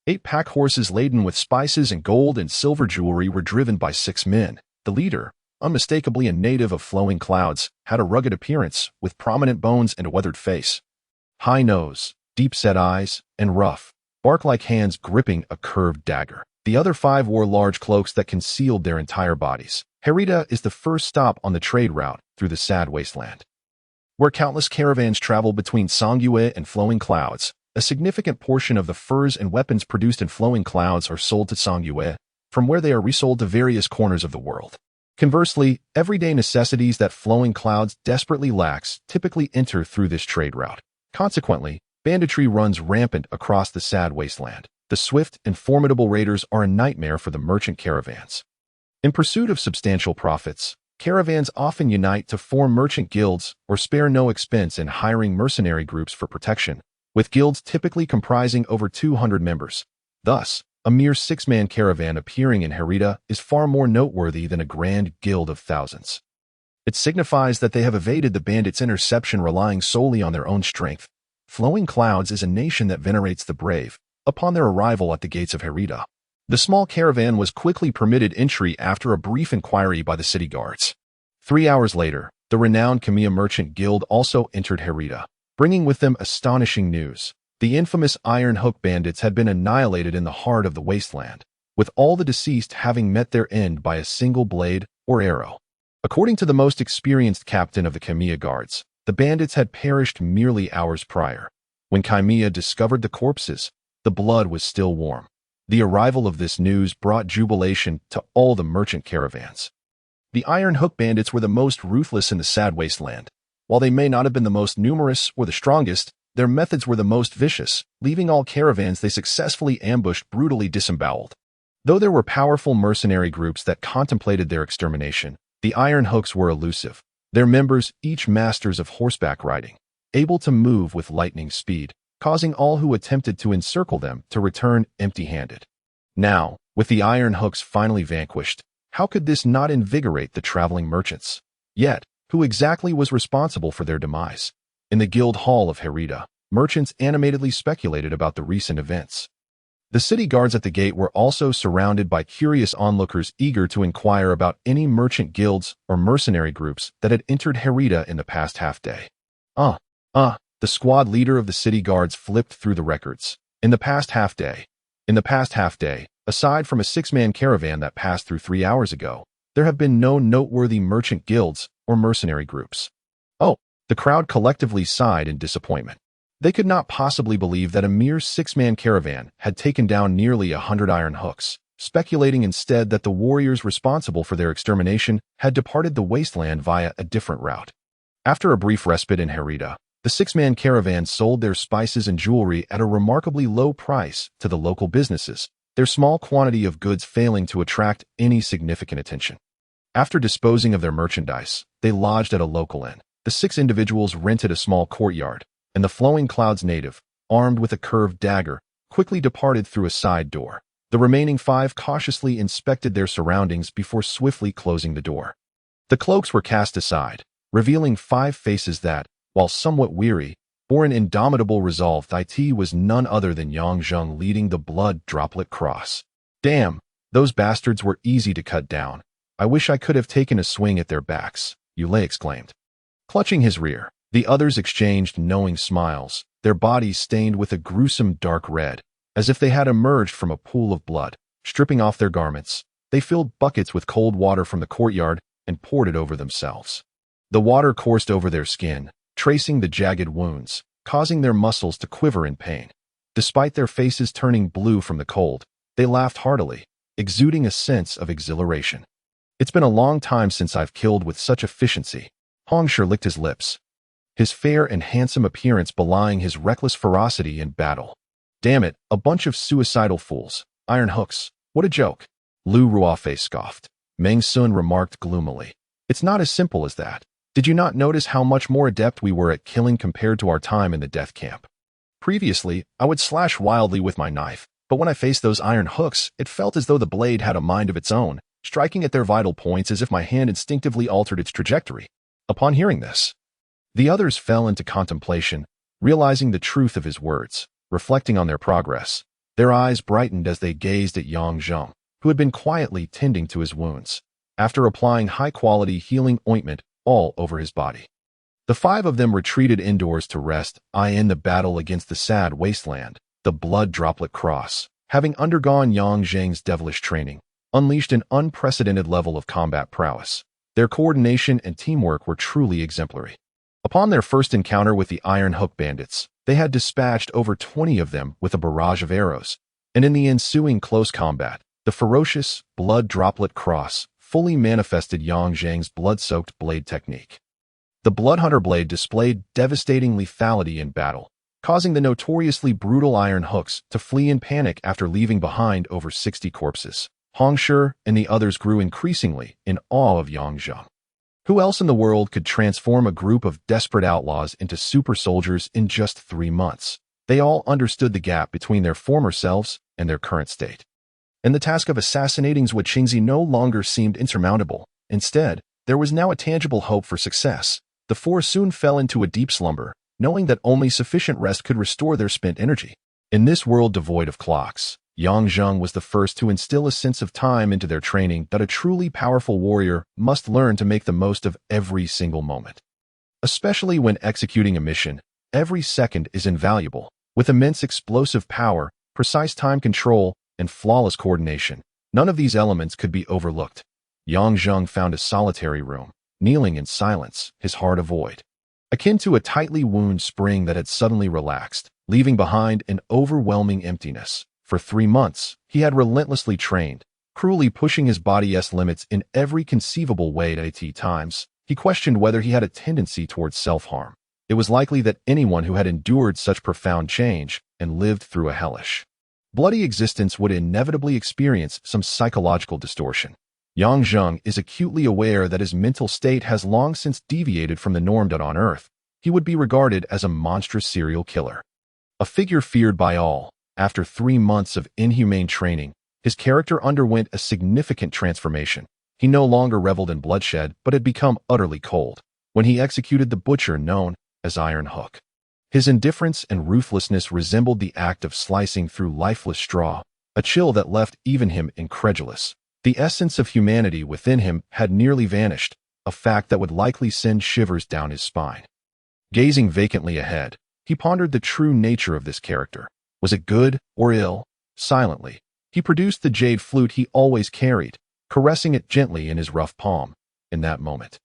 8 pack horses laden with spices and gold and silver jewelry were driven by 6 men. The leader, unmistakably a native of Flowing Clouds, had a rugged appearance with prominent bones and a weathered face, high nose, deep-set eyes, and rough, bark-like hands gripping a curved dagger. The other 5 wore large cloaks that concealed their entire bodies. Herita is the first stop on the trade route through the sad wasteland, where countless caravans travel between Songyue and Flowing Clouds. A significant portion of the furs and weapons produced in Flowing Clouds are sold to Songyue, from where they are resold to various corners of the world. Conversely, everyday necessities that Flowing Clouds desperately lacks typically enter through this trade route. Consequently, banditry runs rampant across the sad wasteland. The swift and formidable raiders are a nightmare for the merchant caravans. In pursuit of substantial profits, caravans often unite to form merchant guilds or spare no expense in hiring mercenary groups for protection, with guilds typically comprising over 200 members. Thus, a mere 6-man caravan appearing in Herita is far more noteworthy than a grand guild of thousands. It signifies that they have evaded the bandits' interception relying solely on their own strength. Flowing Clouds is a nation that venerates the brave. Upon their arrival at the gates of Herita, the small caravan was quickly permitted entry after a brief inquiry by the city guards. 3 hours later, the renowned Kamiya Merchant Guild also entered Herita, bringing with them astonishing news. The infamous Iron Hook bandits had been annihilated in the heart of the wasteland, with all the deceased having met their end by a single blade or arrow. According to the most experienced captain of the Kamiya guards, the bandits had perished merely hours prior. When Kamiya discovered the corpses, the blood was still warm. The arrival of this news brought jubilation to all the merchant caravans. The Iron Hook bandits were the most ruthless in the sad wasteland. While they may not have been the most numerous or the strongest, their methods were the most vicious, leaving all caravans they successfully ambushed brutally disemboweled. Though there were powerful mercenary groups that contemplated their extermination, the Iron Hooks were elusive, their members each masters of horseback riding, able to move with lightning speed, causing all who attempted to encircle them to return empty-handed. Now, with the Iron Hooks finally vanquished, how could this not invigorate the traveling merchants? Yet, who exactly was responsible for their demise? In the guild hall of Herita, merchants animatedly speculated about the recent events. The city guards at the gate were also surrounded by curious onlookers eager to inquire about any merchant guilds or mercenary groups that had entered Herita in the past half-day. The squad leader of the city guards flipped through the records. In the past half-day, aside from a 6-man caravan that passed through 3 hours ago, there have been no noteworthy merchant guilds or mercenary groups. The crowd collectively sighed in disappointment. They could not possibly believe that a mere 6-man caravan had taken down nearly 100 Iron Hooks, speculating instead that the warriors responsible for their extermination had departed the wasteland via a different route. After a brief respite in Herita, the 6-man caravan sold their spices and jewelry at a remarkably low price to the local businesses, their small quantity of goods failing to attract any significant attention. After disposing of their merchandise, they lodged at a local inn. The 6 individuals rented a small courtyard, and the Flowing Clouds native, armed with a curved dagger, quickly departed through a side door. The remaining 5 cautiously inspected their surroundings before swiftly closing the door. The cloaks were cast aside, revealing 5 faces that, while somewhat weary, bore an indomitable resolve. It was none other than Yang Zheng leading the blood droplet cross. Damn, those bastards were easy to cut down. I wish I could have taken a swing at their backs, Yule exclaimed. Clutching his rear, the others exchanged knowing smiles, their bodies stained with a gruesome dark red, as if they had emerged from a pool of blood. Stripping off their garments, they filled buckets with cold water from the courtyard and poured it over themselves. The water coursed over their skin, tracing the jagged wounds, causing their muscles to quiver in pain. Despite their faces turning blue from the cold, they laughed heartily, exuding a sense of exhilaration. It's been a long time since I've killed with such efficiency. Hongsher licked his lips, his fair and handsome appearance belying his reckless ferocity in battle. Damn it, a bunch of suicidal fools. Iron hooks. What a joke. Lu Ruofei scoffed. Meng Sun remarked gloomily. It's not as simple as that. Did you not notice how much more adept we were at killing compared to our time in the death camp? Previously, I would slash wildly with my knife, but when I faced those iron hooks, it felt as though the blade had a mind of its own, striking at their vital points as if my hand instinctively altered its trajectory. Upon hearing this, the others fell into contemplation, realizing the truth of his words. Reflecting on their progress, their eyes brightened as they gazed at Yang Zheng, who had been quietly tending to his wounds, after applying high-quality healing ointment all over his body. The 5 of them retreated indoors to rest, in the battle against the sad wasteland. The blood droplet cross, having undergone Yang Zheng's devilish training, unleashed an unprecedented level of combat prowess. Their coordination and teamwork were truly exemplary. Upon their first encounter with the Iron Hook bandits, they had dispatched over 20 of them with a barrage of arrows, and in the ensuing close combat, the ferocious blood droplet cross fully manifested Yang Zheng's blood-soaked blade technique. The Bloodhunter blade displayed devastating lethality in battle, causing the notoriously brutal Iron Hooks to flee in panic after leaving behind over 60 corpses. Hongsher and the others grew increasingly in awe of Yang Zheng. Who else in the world could transform a group of desperate outlaws into super soldiers in just 3 months? They all understood the gap between their former selves and their current state. And the task of assassinating Zhou Qingzi no longer seemed insurmountable. Instead, there was now a tangible hope for success. The 4 soon fell into a deep slumber, knowing that only sufficient rest could restore their spent energy. In this world devoid of clocks, Yang Zheng was the first to instill a sense of time into their training that a truly powerful warrior must learn to make the most of every single moment. Especially when executing a mission, every second is invaluable. With immense explosive power, precise time control, and flawless coordination, none of these elements could be overlooked. Yang Zheng found a solitary room, kneeling in silence, his heart a void, akin to a tightly wound spring that had suddenly relaxed, leaving behind an overwhelming emptiness. For 3 months, he had relentlessly trained, cruelly pushing his body's limits in every conceivable way. At times, he questioned whether he had a tendency towards self-harm. It was likely that anyone who had endured such profound change and lived through a hellish, bloody existence would inevitably experience some psychological distortion. Yang Zheng is acutely aware that his mental state has long since deviated from the norm. On Earth, he would be regarded as a monstrous serial killer, a figure feared by all. After 3 months of inhumane training, his character underwent a significant transformation. He no longer reveled in bloodshed, but had become utterly cold when he executed the butcher known as Iron Hook. His indifference and ruthlessness resembled the act of slicing through lifeless straw, a chill that left even him incredulous. The essence of humanity within him had nearly vanished, a fact that would likely send shivers down his spine. Gazing vacantly ahead, he pondered the true nature of this character. Was it good or ill? Silently, he produced the jade flute he always carried, caressing it gently in his rough palm. In that moment,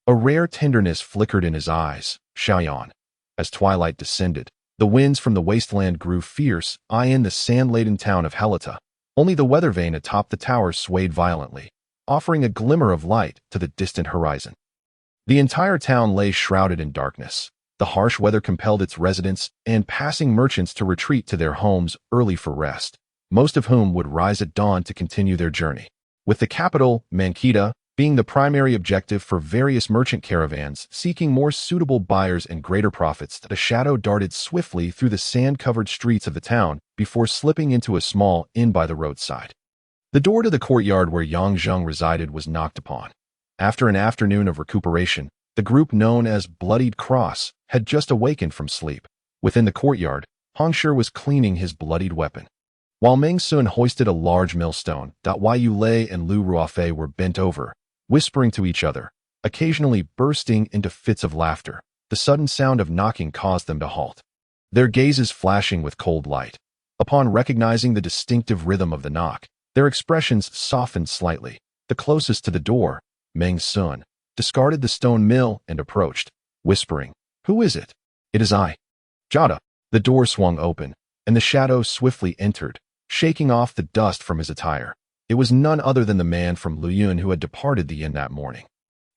a rare tenderness flickered in his eyes. Xiaoyan. As twilight descended, the winds from the wasteland grew fierce, in the sand-laden town of Helita. Only the weather vane atop the towers swayed violently, offering a glimmer of light to the distant horizon. The entire town lay shrouded in darkness. The harsh weather compelled its residents and passing merchants to retreat to their homes early for rest, most of whom would rise at dawn to continue their journey. With the capital, Mankita, being the primary objective for various merchant caravans seeking more suitable buyers and greater profits. The shadow darted swiftly through the sand-covered streets of the town before slipping into a small inn by the roadside. The door to the courtyard where Yang Zheng resided was knocked upon. After an afternoon of recuperation, the group known as Bloodied Cross had just awakened from sleep. Within the courtyard, Hongshi was cleaning his bloodied weapon, while Meng Sun hoisted a large millstone. Yu Lei and Lu Ruofei were bent over, whispering to each other, occasionally bursting into fits of laughter. The sudden sound of knocking caused them to halt, their gazes flashing with cold light. Upon recognizing the distinctive rhythm of the knock, their expressions softened slightly. The closest to the door, Meng Sun, discarded the stone mill and approached, whispering, "Who is it?" "It is I, Jada." The door swung open, and the shadow swiftly entered, shaking off the dust from his attire. It was none other than the man from Luyun who had departed the inn that morning.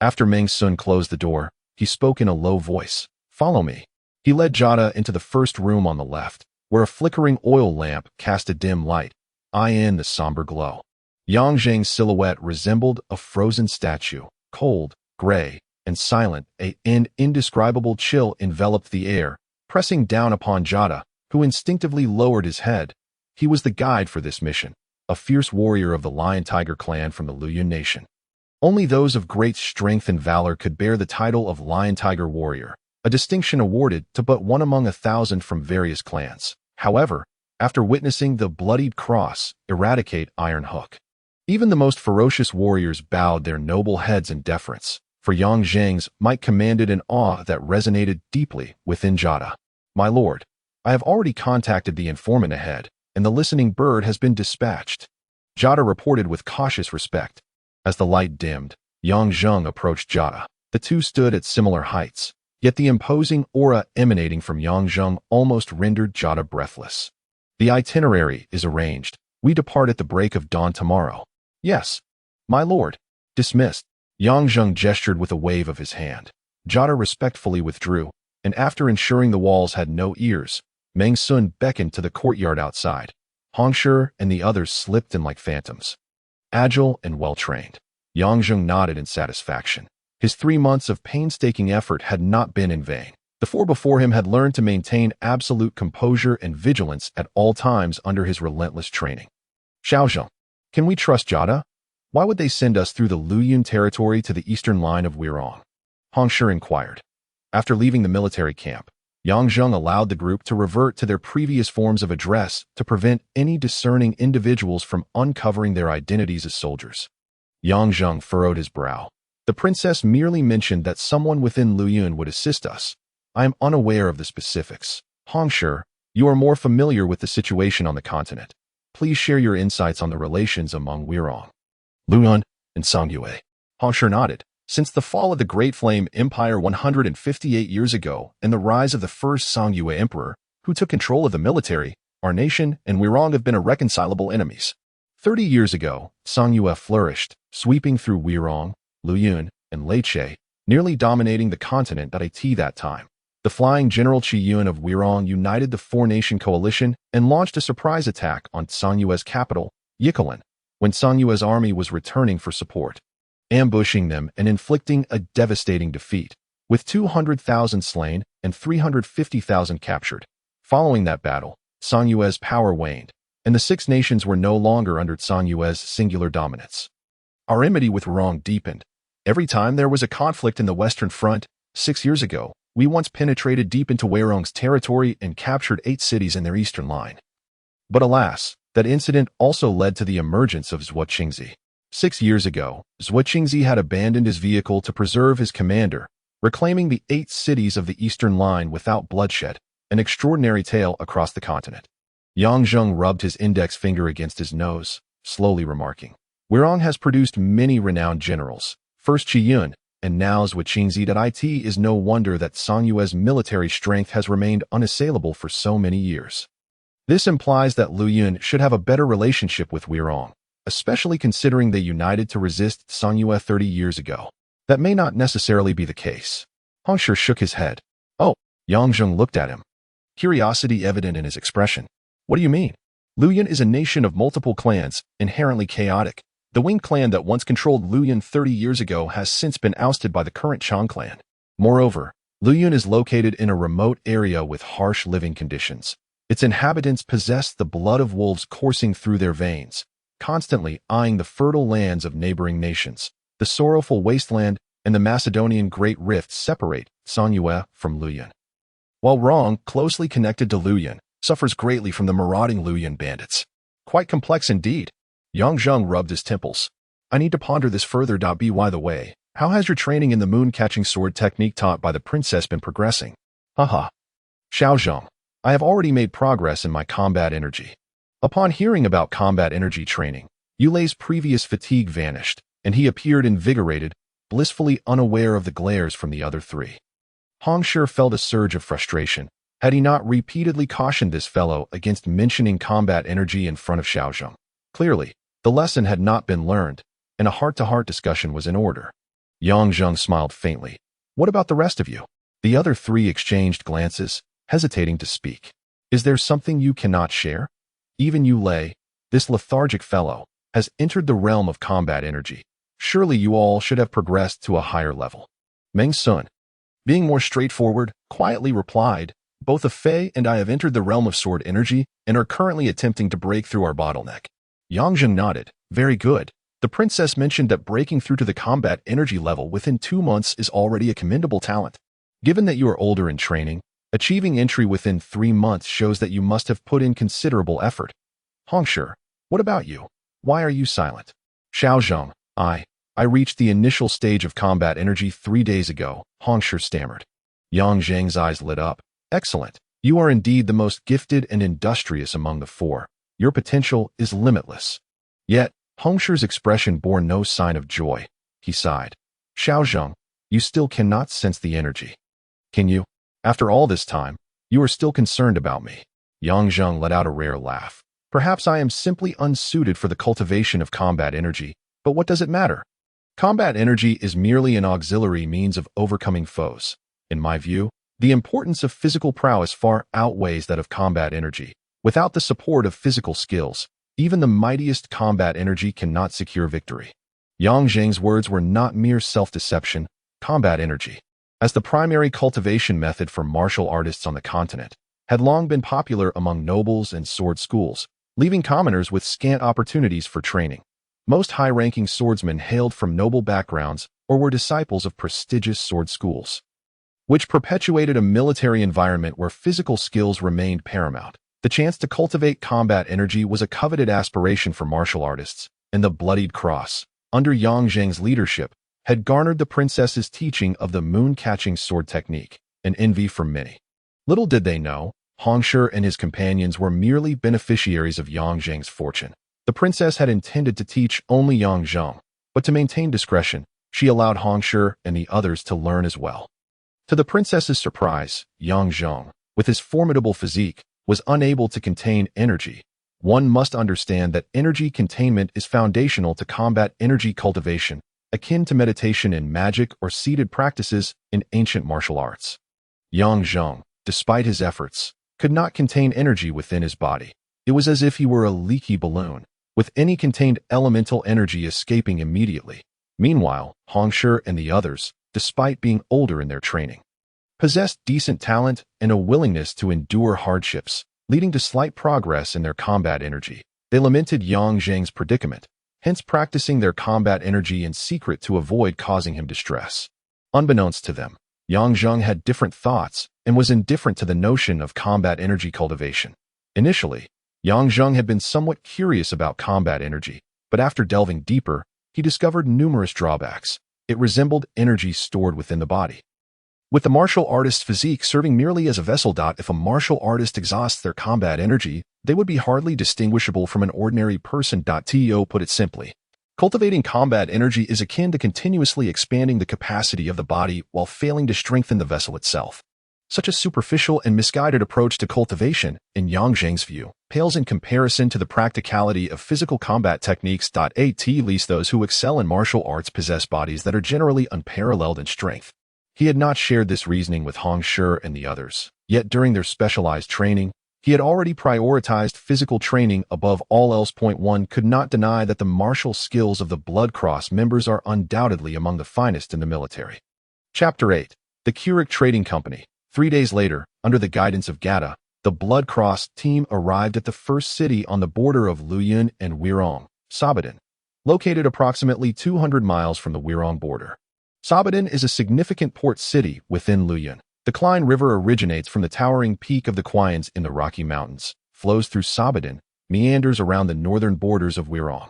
After Meng Sun closed the door, he spoke in a low voice, "Follow me." He led Jada into the first room on the left, where a flickering oil lamp cast a dim light, in the somber glow. Yang Zheng's silhouette resembled a frozen statue, cold, gray, and silent. An indescribable chill enveloped the air, pressing down upon Jada, who instinctively lowered his head. He was the guide for this mission, a fierce warrior of the Lion-Tiger clan from the Luyun nation. Only those of great strength and valor could bear the title of Lion-Tiger warrior, a distinction awarded to but one among 1,000 from various clans. However, after witnessing the Bloodied Cross eradicate Iron Hook, even the most ferocious warriors bowed their noble heads in deference, for Yang Zheng's might commanded an awe that resonated deeply within Jada. "My lord, I have already contacted the informant ahead, and the listening bird has been dispatched," Jada reported with cautious respect. As the light dimmed, Yang Zheng approached Jada. The two stood at similar heights, yet the imposing aura emanating from Yang Zheng almost rendered Jada breathless. "The itinerary is arranged. We depart at the break of dawn tomorrow." "Yes, my lord." "Dismissed." Yang Zheng gestured with a wave of his hand. Jada respectfully withdrew, and after ensuring the walls had no ears, Meng Sun beckoned to the courtyard outside. Hongshi and the others slipped in like phantoms. Agile and well-trained, Yang Zheng nodded in satisfaction. His 3 months of painstaking effort had not been in vain. The four before him had learned to maintain absolute composure and vigilance at all times under his relentless training. "Xiaozheng, can we trust Jada? Why would they send us through the Luyun territory to the eastern line of Wirong?" Hongshi inquired. After leaving the military camp, Yang Zheng allowed the group to revert to their previous forms of address to prevent any discerning individuals from uncovering their identities as soldiers. Yang Zheng furrowed his brow. "The princess merely mentioned that someone within Luyun would assist us. I am unaware of the specifics. Hongshi, you are more familiar with the situation on the continent. Please share your insights on the relations among Wirong, Luyun, and Songyue." Hongshi nodded. "Since the fall of the Great Flame Empire 158 years ago and the rise of the first Songyue Emperor, who took control of the military, our nation and Wirong have been irreconcilable enemies. 30 years ago, Songyue flourished, sweeping through Wirong, Luyun, and Leiche, nearly dominating the continent at that time. The flying General Qiyun of Wirong united the four-nation coalition and launched a surprise attack on Songyue's capital, Yikolin, when Songyue's army was returning for support, ambushing them and inflicting a devastating defeat, with 200,000 slain and 350,000 captured. Following that battle, Songyue's power waned, and the six nations were no longer under Songyue's singular dominance. Our enmity with Wirong deepened. Every time there was a conflict in the Western Front, 6 years ago, we once penetrated deep into Wirong's territory and captured 8 cities in their eastern line. But alas, that incident also led to the emergence of Zhuo Qingzi. 6 years ago, Zhuo Qingzi had abandoned his vehicle to preserve his commander, reclaiming the 8 cities of the eastern line without bloodshed, an extraordinary tale across the continent. Yang Zheng rubbed his index finger against his nose, slowly remarking, "Wirong has produced many renowned generals, first Qiyun, and now Zhuo Qingzi. It is no wonder that Songyue's military strength has remained unassailable for so many years. This implies that Luyun should have a better relationship with Wirong, especially considering they united to resist Songyue 30 years ago. That may not necessarily be the case." Hongshi shook his head. "Oh," Yang Zheng looked at him, curiosity evident in his expression. "What do you mean?" "Luyun is a nation of multiple clans, inherently chaotic, The Wing clan that once controlled Luoyuan 30 years ago has since been ousted by the current Chang clan. Moreover, Luoyuan is located in a remote area with harsh living conditions. Its inhabitants possess the blood of wolves coursing through their veins, constantly eyeing the fertile lands of neighboring nations. The sorrowful wasteland and the Macedonian Great Rift separate Sanyue from Luoyuan. While Rong, closely connected to Luoyuan, suffers greatly from the marauding Luoyuan bandits. Quite complex indeed. Yang Zheng rubbed his temples. I need to ponder this further. By the way, how has your training in the moon-catching sword technique taught by the princess been progressing? Haha. Xiao Zheng, I have already made progress in my combat energy. Upon hearing about combat energy training, Yu Lei's previous fatigue vanished, and he appeared invigorated, blissfully unaware of the glares from the other three. Hong Shi felt a surge of frustration. Had he not repeatedly cautioned this fellow against mentioning combat energy in front of Xiao Zheng? Clearly, the lesson had not been learned, and a heart-to-heart discussion was in order. Yang Zheng smiled faintly. What about the rest of you? The other three exchanged glances, hesitating to speak. Is there something you cannot share? Even Yu Lei, this lethargic fellow, has entered the realm of combat energy. Surely you all should have progressed to a higher level. Meng Sun, being more straightforward, quietly replied, both the Fei and I have entered the realm of sword energy and are currently attempting to break through our bottleneck. Yang Zheng nodded. Very good. The princess mentioned that breaking through to the combat energy level within 2 months is already a commendable talent. Given that you are older in training, achieving entry within 3 months shows that you must have put in considerable effort. Hong Shi, what about you? Why are you silent? Xiao Zheng, I reached the initial stage of combat energy 3 days ago, Hong Shi stammered. Yang Zheng's eyes lit up. Excellent. You are indeed the most gifted and industrious among the four. Your potential is limitless. Yet, Hong Shi's expression bore no sign of joy. He sighed. Xiao Zheng, you still cannot sense the energy. Can you? After all this time, you are still concerned about me. Yang Zheng let out a rare laugh. Perhaps I am simply unsuited for the cultivation of combat energy, but what does it matter? Combat energy is merely an auxiliary means of overcoming foes. In my view, the importance of physical prowess far outweighs that of combat energy. Without the support of physical skills, even the mightiest combat energy cannot secure victory. Yang Zheng's words were not mere self-deception. Combat energy, as the primary cultivation method for martial artists on the continent, had long been popular among nobles and sword schools, leaving commoners with scant opportunities for training. Most high-ranking swordsmen hailed from noble backgrounds or were disciples of prestigious sword schools, which perpetuated a military environment where physical skills remained paramount. The chance to cultivate combat energy was a coveted aspiration for martial artists, and the Bloodied Cross, under Yang Zheng's leadership, had garnered the princess's teaching of the moon-catching sword technique, an envy for many. Little did they know, Hong Shi and his companions were merely beneficiaries of Yang Zheng's fortune. The princess had intended to teach only Yang Zheng, but to maintain discretion, she allowed Hong Shi and the others to learn as well. To the princess's surprise, Yang Zheng, with his formidable physique, was unable to contain energy. One must understand that energy containment is foundational to combat energy cultivation, akin to meditation in magic or seated practices in ancient martial arts. Yang Zheng, despite his efforts, could not contain energy within his body. It was as if he were a leaky balloon, with any contained elemental energy escaping immediately. Meanwhile, Hong Shi and the others, despite being older in their training, possessed decent talent and a willingness to endure hardships, leading to slight progress in their combat energy. They lamented Yang Zheng's predicament, hence practicing their combat energy in secret to avoid causing him distress. Unbeknownst to them, Yang Zheng had different thoughts and was indifferent to the notion of combat energy cultivation. Initially, Yang Zheng had been somewhat curious about combat energy, but after delving deeper, he discovered numerous drawbacks. It resembled energy stored within the body, with the martial artist's physique serving merely as a vessel. If a martial artist exhausts their combat energy, they would be hardly distinguishable from an ordinary person. To put it simply, cultivating combat energy is akin to continuously expanding the capacity of the body while failing to strengthen the vessel itself. Such a superficial and misguided approach to cultivation, in Yang Zheng's view, pales in comparison to the practicality of physical combat techniques. At least those who excel in martial arts possess bodies that are generally unparalleled in strength. He had not shared this reasoning with Hong Shi and the others, yet during their specialized training, He had already prioritized physical training above all else. One could not deny that the martial skills of the Blood Cross members are undoubtedly among the finest in the military. Chapter 8. The Keurig Trading Company. 3 days later, under the guidance of Gata, the Blood Cross team arrived at the first city on the border of Luoyang and Wirong, Sabadan, located approximately 200 miles from the Wirong border. Sabadan is a significant port city within Luoyang. The Klein River originates from the towering peak of the Quians in the Rocky Mountains, flows through Sabadan, meanders around the northern borders of Wirong,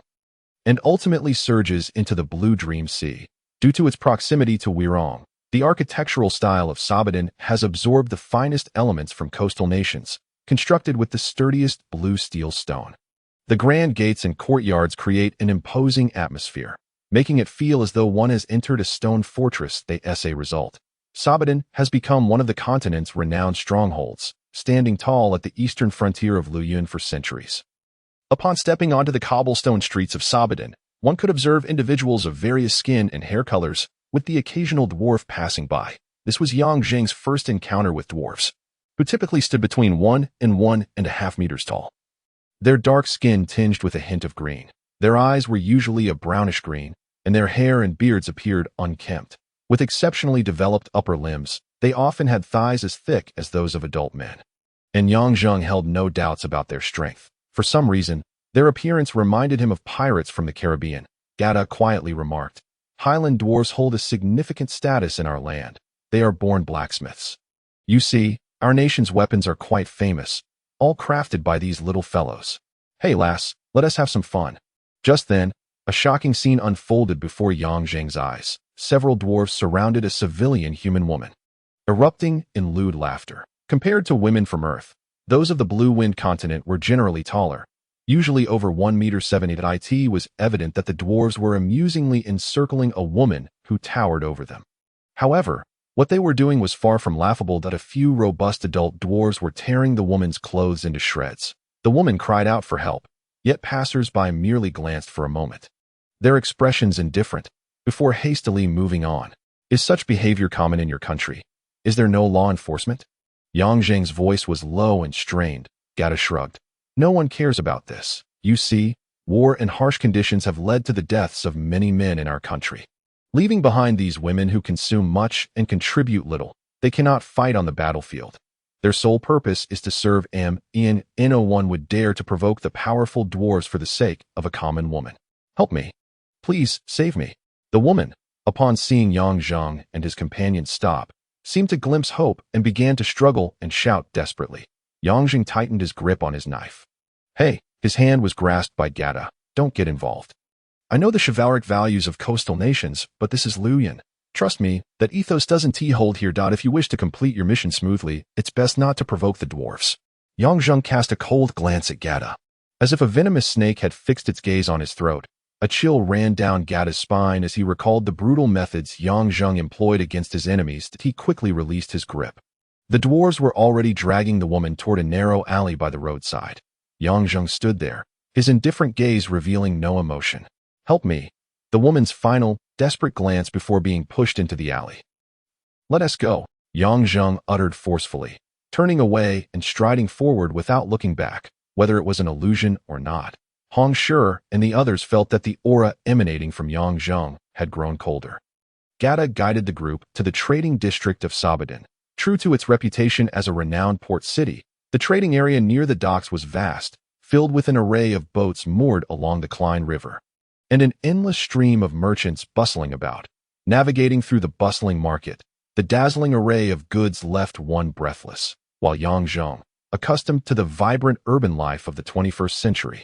and ultimately surges into the Blue Dream Sea. Due to its proximity to Wirong, the architectural style of Sabadan has absorbed the finest elements from coastal nations, constructed with the sturdiest blue steel stone. The grand gates and courtyards create an imposing atmosphere, making it feel as though one has entered a stone fortress. As a result, Sabadan has become one of the continent's renowned strongholds, standing tall at the eastern frontier of Luoyang for centuries. Upon stepping onto the cobblestone streets of Sabadan, one could observe individuals of various skin and hair colors, with the occasional dwarf passing by. This was Yang Zheng's first encounter with dwarfs, who typically stood between 1 and 1.5 meters tall. Their dark skin tinged with a hint of green. Their eyes were usually a brownish green, and their hair and beards appeared unkempt. With exceptionally developed upper limbs, they often had thighs as thick as those of adult men. And Yang Zheng held no doubts about their strength. For some reason, their appearance reminded him of pirates from the Caribbean. Gata quietly remarked, "Highland dwarves hold a significant status in our land. They are born blacksmiths. You see, our nation's weapons are quite famous, all crafted by these little fellows. Hey lass, let us have some fun." Just then, a shocking scene unfolded before Yang Zheng's eyes. Several dwarves surrounded a civilian human woman, erupting in lewd laughter. Compared to women from Earth, those of the Blue Wind continent were generally taller, usually over 1.70 meters. It was evident that the dwarves were amusingly encircling a woman who towered over them. However, what they were doing was far from laughable. That a few robust adult dwarves were tearing the woman's clothes into shreds. The woman cried out for help, yet passers-by merely glanced for a moment, their expressions indifferent, before hastily moving on. Is such behavior common in your country? Is there no law enforcement? Yang Zheng's voice was low and strained. Gata shrugged. No one cares about this. You see, war and harsh conditions have led to the deaths of many men in our country. Leaving behind these women who consume much and contribute little, they cannot fight on the battlefield. Their sole purpose is to serve Ian. No one would dare to provoke the powerful dwarves for the sake of a common woman. Help me. Please, save me. The woman, upon seeing Yang Zheng and his companion stop, seemed to glimpse hope and began to struggle and shout desperately. Yang Zheng tightened his grip on his knife. Hey, his hand was grasped by Gata. Don't get involved. I know the chivalric values of coastal nations, but this is Luoyang. Trust me, that ethos doesn't hold here. If you wish to complete your mission smoothly, it's best not to provoke the dwarfs. Yang Zheng cast a cold glance at Gata. As if a venomous snake had fixed its gaze on his throat, a chill ran down Gata's spine as he recalled the brutal methods Yang Zheng employed against his enemies. He quickly released his grip. The dwarves were already dragging the woman toward a narrow alley by the roadside. Yang Zheng stood there, his indifferent gaze revealing no emotion. Help me. The woman's final, desperate glance before being pushed into the alley. Let us go, Yang Zheng uttered forcefully, turning away and striding forward without looking back. Whether it was an illusion or not, Hong Shi and the others felt that the aura emanating from Yang Zheng had grown colder. Gata guided the group to the trading district of Sabadan. True to its reputation as a renowned port city, the trading area near the docks was vast, filled with an array of boats moored along the Klein River, and an endless stream of merchants bustling about. Navigating through the bustling market, the dazzling array of goods left one breathless, while Yang Zheng, accustomed to the vibrant urban life of the 21st century,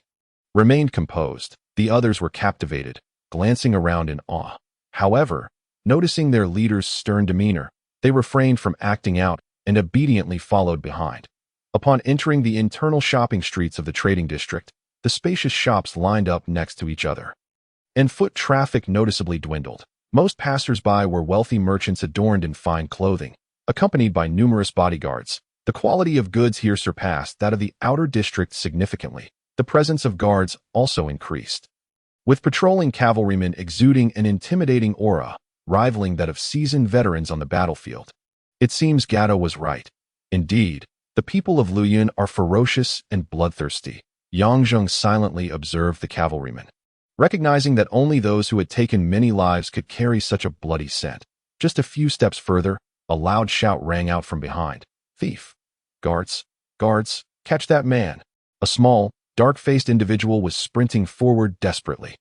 remained composed. The others were captivated, glancing around in awe. However, noticing their leader's stern demeanor, they refrained from acting out and obediently followed behind. Upon entering the internal shopping streets of the trading district, the spacious shops lined up next to each other, and foot traffic noticeably dwindled. Most passers-by were wealthy merchants adorned in fine clothing, accompanied by numerous bodyguards. The quality of goods here surpassed that of the outer district significantly. The presence of guards also increased, with patrolling cavalrymen exuding an intimidating aura, rivaling that of seasoned veterans on the battlefield. It seems Gata was right. Indeed, The people of Luoyang are ferocious and bloodthirsty. Yang Zheng silently observed the cavalrymen, recognizing that only those who had taken many lives could carry such a bloody scent. Just a few steps further, a loud shout rang out from behind. Thief! Guards! Guards! Catch that man! A small, dark-faced individual was sprinting forward desperately,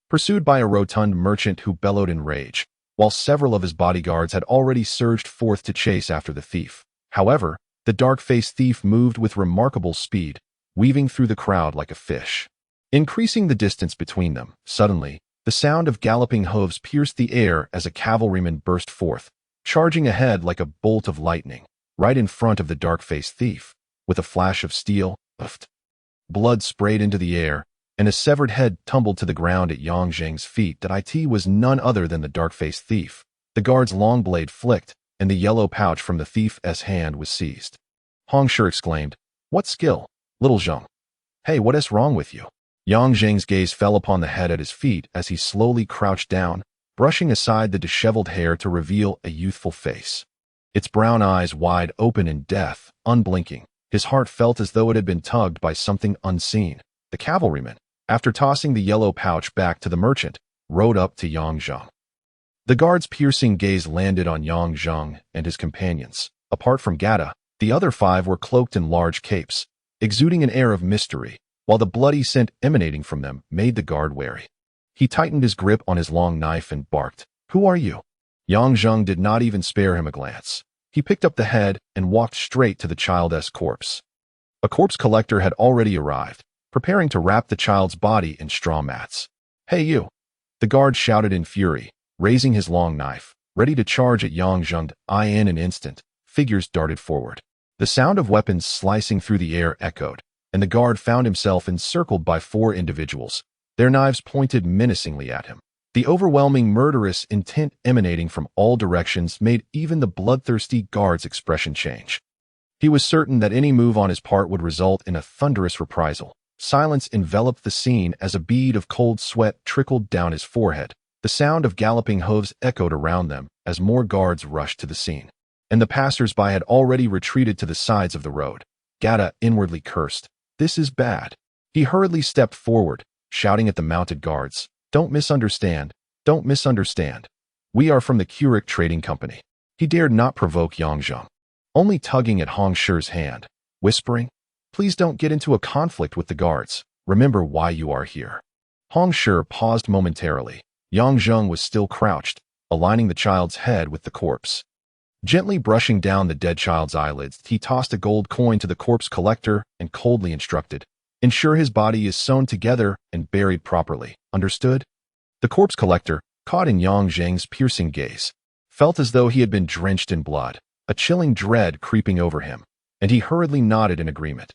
pursued by a rotund merchant who bellowed in rage, while several of his bodyguards had already surged forth to chase after the thief. However, the dark-faced thief moved with remarkable speed, weaving through the crowd like a fish, increasing the distance between them. Suddenly, the sound of galloping hooves pierced the air as a cavalryman burst forth, charging ahead like a bolt of lightning, right in front of the dark-faced thief. With a flash of steel, blood sprayed into the air, and a severed head tumbled to the ground at Yang Zheng's feet. That it was none other than the dark-faced thief. The guard's long blade flicked, and the yellow pouch from the thief's hand was seized. Hong Shi exclaimed, "What skill, little Zheng? Hey, what is wrong with you?" Yang Zheng's gaze fell upon the head at his feet as he slowly crouched down, brushing aside the disheveled hair to reveal a youthful face. Its brown eyes wide open in death, unblinking. His heart felt as though it had been tugged by something unseen. The cavalryman, after tossing the yellow pouch back to the merchant, rode up to Yang Zheng. The guard's piercing gaze landed on Yang Zheng and his companions. Apart from Gata, the other 5 were cloaked in large capes, exuding an air of mystery, while the bloody scent emanating from them made the guard wary. He tightened his grip on his long knife and barked, "Who are you?" Yang Zheng did not even spare him a glance. He picked up the head and walked straight to the child's corpse. A corpse collector had already arrived, preparing to wrap the child's body in straw mats. "Hey you!" The guard shouted in fury, raising his long knife, ready to charge at Yang Zheng. In an instant, figures darted forward. The sound of weapons slicing through the air echoed, and the guard found himself encircled by 4 individuals, their knives pointed menacingly at him. The overwhelming murderous intent emanating from all directions made even the bloodthirsty guard's expression change. He was certain that any move on his part would result in a thunderous reprisal. Silence enveloped the scene as a bead of cold sweat trickled down his forehead. The sound of galloping hooves echoed around them as more guards rushed to the scene, and the passers-by had already retreated to the sides of the road. Gata inwardly cursed. "This is bad." He hurriedly stepped forward, shouting at the mounted guards, "Don't misunderstand. Don't misunderstand. We are from the Keurig Trading Company." He dared not provoke Yang Zheng, only tugging at Hong Shi's hand, whispering, "Please don't get into a conflict with the guards. Remember why you are here." Hong Shi paused momentarily. Yang Zheng was still crouched, aligning the child's head with the corpse. Gently brushing down the dead child's eyelids, he tossed a gold coin to the corpse collector and coldly instructed, "Ensure his body is sewn together and buried properly. Understood?" The corpse collector, caught in Yang Zheng's piercing gaze, felt as though he had been drenched in blood, a chilling dread creeping over him, and he hurriedly nodded in agreement.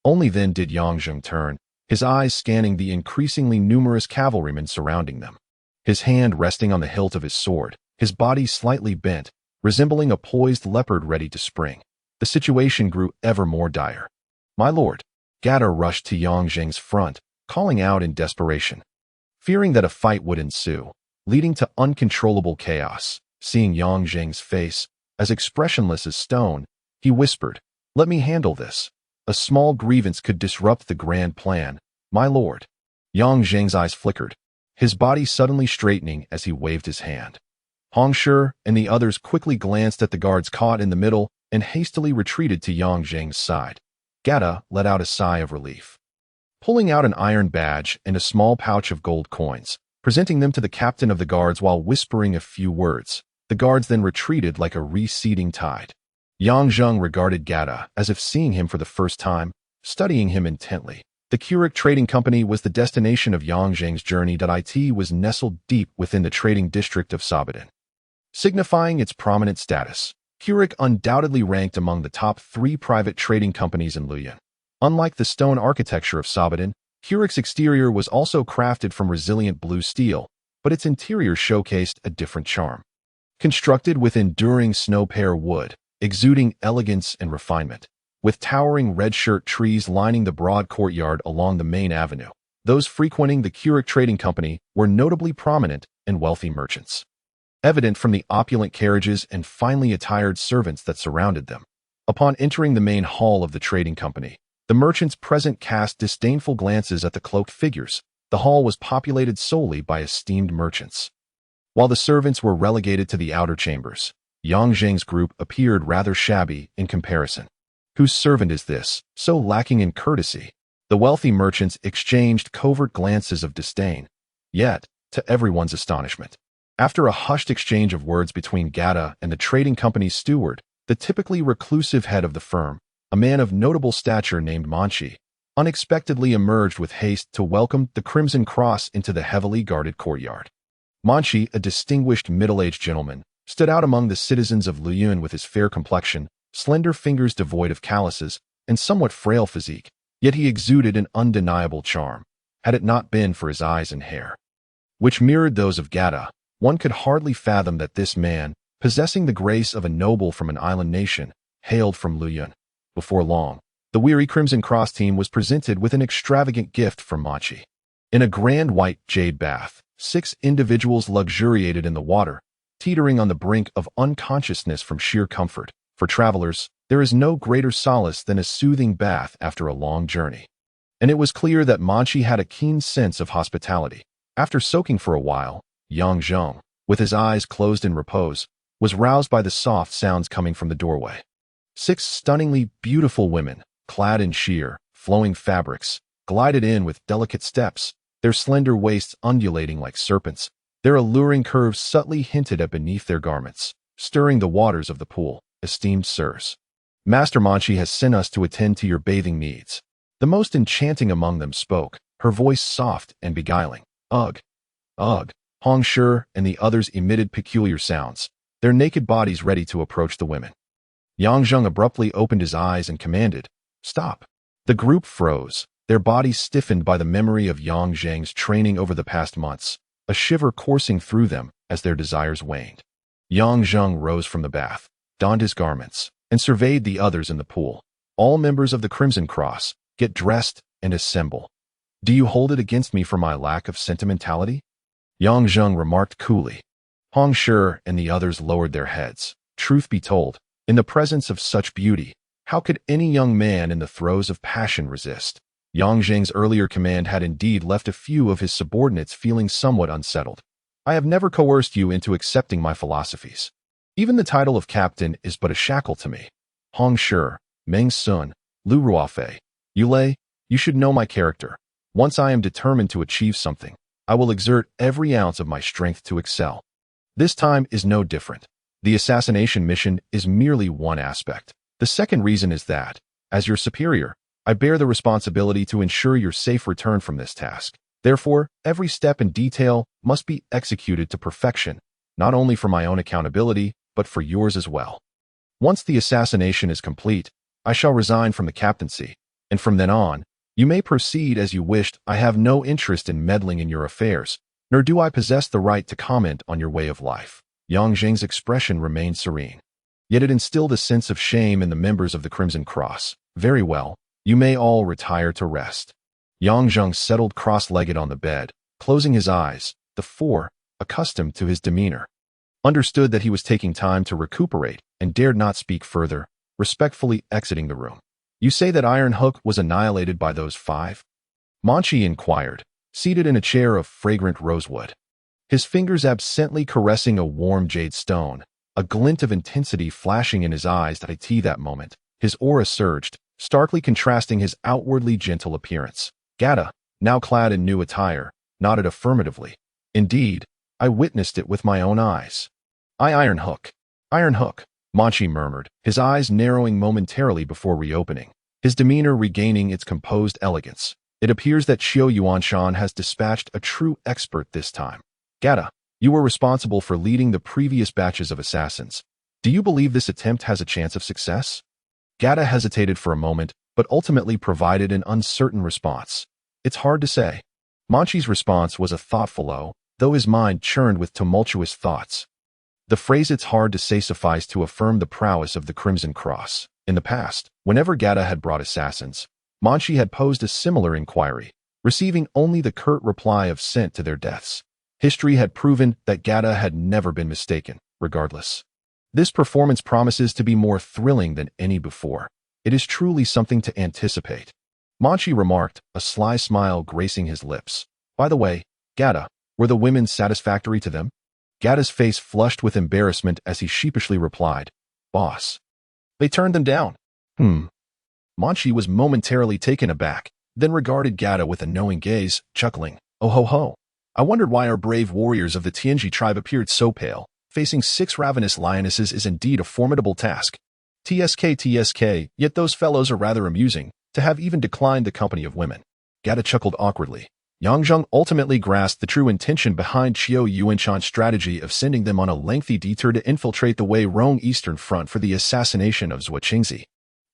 Only then did Yang Zheng turn, his eyes scanning the increasingly numerous cavalrymen surrounding them. His hand resting on the hilt of his sword, his body slightly bent, resembling a poised leopard ready to spring. The situation grew ever more dire. "My lord!" Gata rushed to Yang Zheng's front, calling out in desperation, fearing that a fight would ensue, leading to uncontrollable chaos. Seeing Yang Zheng's face, as expressionless as stone, he whispered, "Let me handle this. A small grievance could disrupt the grand plan, my lord." Yang Zheng's eyes flickered, his body suddenly straightening as he waved his hand. Hong Shi and the others quickly glanced at the guards caught in the middle and hastily retreated to Yang Zheng's side. Gata let out a sigh of relief, pulling out an iron badge and a small pouch of gold coins, presenting them to the captain of the guards while whispering a few words. The guards then retreated like a receding tide. Yang Zheng regarded Gata as if seeing him for the first time, studying him intently. The Keurig Trading Company was the destination of Yang Zheng's journey. It was nestled deep within the trading district of Sabadan, signifying its prominent status. Keurig undoubtedly ranked among the top 3 private trading companies in Luoyang. Unlike the stone architecture of Sabadan, Keurig's exterior was also crafted from resilient blue steel, but its interior showcased a different charm. Constructed with enduring snow-pear wood, exuding elegance and refinement, with towering red-shirt trees lining the broad courtyard along the main avenue, those frequenting the Keurig Trading Company were notably prominent and wealthy merchants, evident from the opulent carriages and finely attired servants that surrounded them. Upon entering the main hall of the trading company, the merchants present cast disdainful glances at the cloaked figures. The hall was populated solely by esteemed merchants. While the servants were relegated to the outer chambers, Yang Zheng's group appeared rather shabby in comparison. Whose servant is this, so lacking in courtesy? The wealthy merchants exchanged covert glances of disdain. Yet, to everyone's astonishment, after a hushed exchange of words between Gata and the trading company's steward, the typically reclusive head of the firm, a man of notable stature named Manchi, unexpectedly emerged with haste to welcome the Crimson Cross into the heavily guarded courtyard. Manchi, a distinguished middle-aged gentleman, stood out among the citizens of Luyun with his fair complexion, slender fingers devoid of calluses, and somewhat frail physique, yet he exuded an undeniable charm, had it not been for his eyes and hair, which mirrored those of Gata. One could hardly fathom that this man, possessing the grace of a noble from an island nation, hailed from Luyun. Before long, the weary Crimson Cross team was presented with an extravagant gift from Manchi. In a grand white jade bath, 6 individuals luxuriated in the water, teetering on the brink of unconsciousness from sheer comfort. For travelers, there is no greater solace than a soothing bath after a long journey. And it was clear that Manchi had a keen sense of hospitality. After soaking for a while, Yang Zheng, with his eyes closed in repose, was roused by the soft sounds coming from the doorway. 6 stunningly beautiful women, clad in sheer, flowing fabrics, glided in with delicate steps, their slender waists undulating like serpents, their alluring curves subtly hinted at beneath their garments, stirring the waters of the pool. Esteemed sirs, Master Manchi has sent us to attend to your bathing needs. The most enchanting among them spoke, her voice soft and beguiling. Ugh, ugh. Hong Shi and the others emitted peculiar sounds, their naked bodies ready to approach the women. Yang Zheng abruptly opened his eyes and commanded, "Stop." The group froze, their bodies stiffened by the memory of Yang Zheng's training over the past months, a shiver coursing through them as their desires waned. Yang Zheng rose from the bath, donned his garments, and surveyed the others in the pool. All members of the Crimson Cross, get dressed and assemble. Do you hold it against me for my lack of sentimentality? Yang Zheng remarked coolly. Hong Shi and the others lowered their heads. Truth be told, in the presence of such beauty, how could any young man in the throes of passion resist? Yang Zheng's earlier command had indeed left a few of his subordinates feeling somewhat unsettled. I have never coerced you into accepting my philosophies. Even the title of captain is but a shackle to me. Hong Shi, Meng Sun, Lu Ruofei, Yulei, you should know my character. Once I am determined to achieve something, I will exert every ounce of my strength to excel. This time is no different. The assassination mission is merely one aspect. The second reason is that, as your superior, I bear the responsibility to ensure your safe return from this task. Therefore, every step and detail must be executed to perfection, not only for my own accountability, but for yours as well. Once the assassination is complete, I shall resign from the captaincy, and from then on, you may proceed as you wished. I have no interest in meddling in your affairs, nor do I possess the right to comment on your way of life. Yang Zheng's expression remained serene. Yet it instilled a sense of shame in the members of the Crimson Cross. Very well, you may all retire to rest. Yang Zheng settled cross-legged on the bed, closing his eyes. The 4, accustomed to his demeanor, understood that he was taking time to recuperate and dared not speak further, respectfully exiting the room. You say that Iron Hook was annihilated by those 5? Manchi inquired, seated in a chair of fragrant rosewood, his fingers absently caressing a warm jade stone, a glint of intensity flashing in his eyes. That moment, his aura surged, starkly contrasting his outwardly gentle appearance. Gata, now clad in new attire, nodded affirmatively. Indeed, I witnessed it with my own eyes. Iron Hook. Iron Hook, Manchi murmured, his eyes narrowing momentarily before reopening, his demeanor regaining its composed elegance. It appears that Xiao Yuanshan has dispatched a true expert this time. Gata, you were responsible for leading the previous batches of assassins. Do you believe this attempt has a chance of success? Gata hesitated for a moment, but ultimately provided an uncertain response. It's hard to say. Manchi's response was a thoughtful though his mind churned with tumultuous thoughts. The phrase "it's hard to say" sufficed to affirm the prowess of the Crimson Cross. In the past, whenever Gata had brought assassins, Manchi had posed a similar inquiry, receiving only the curt reply of sent to their deaths. History had proven that Gata had never been mistaken, regardless. This performance promises to be more thrilling than any before. It is truly something to anticipate. Manchi remarked, a sly smile gracing his lips. By the way, Gata, were the women satisfactory to them? Gata's face flushed with embarrassment as he sheepishly replied, Boss. They turned them down. Manchi was momentarily taken aback, then regarded Gata with a knowing gaze, chuckling, Oh ho ho. I wondered why our brave warriors of the Tianji tribe appeared so pale. Facing 6 ravenous lionesses is indeed a formidable task. TSK, yet those fellows are rather amusing, to have even declined the company of women. Gata chuckled awkwardly. Yang Zheng ultimately grasped the true intention behind Qiu Yuanchan's strategy of sending them on a lengthy detour to infiltrate the Wei Rong Eastern Front for the assassination of Zhuo Qingzi.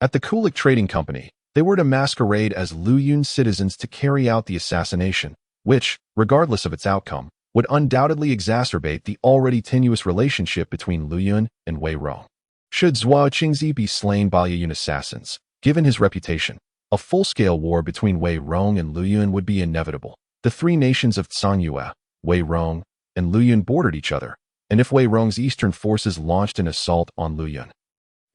At the Kulik Trading Company, they were to masquerade as Lu Yun citizens to carry out the assassination, which, regardless of its outcome, would undoubtedly exacerbate the already tenuous relationship between Lu Yun and Wei Rong. Should Zhuo Qingzi be slain by Yun assassins, given his reputation, a full-scale war between Wei Rong and Lu Yun would be inevitable. The 3 nations of Tsangyue, Wei Rong, and Lu Yun bordered each other, and if Wei Rong's eastern forces launched an assault on Lu Yun,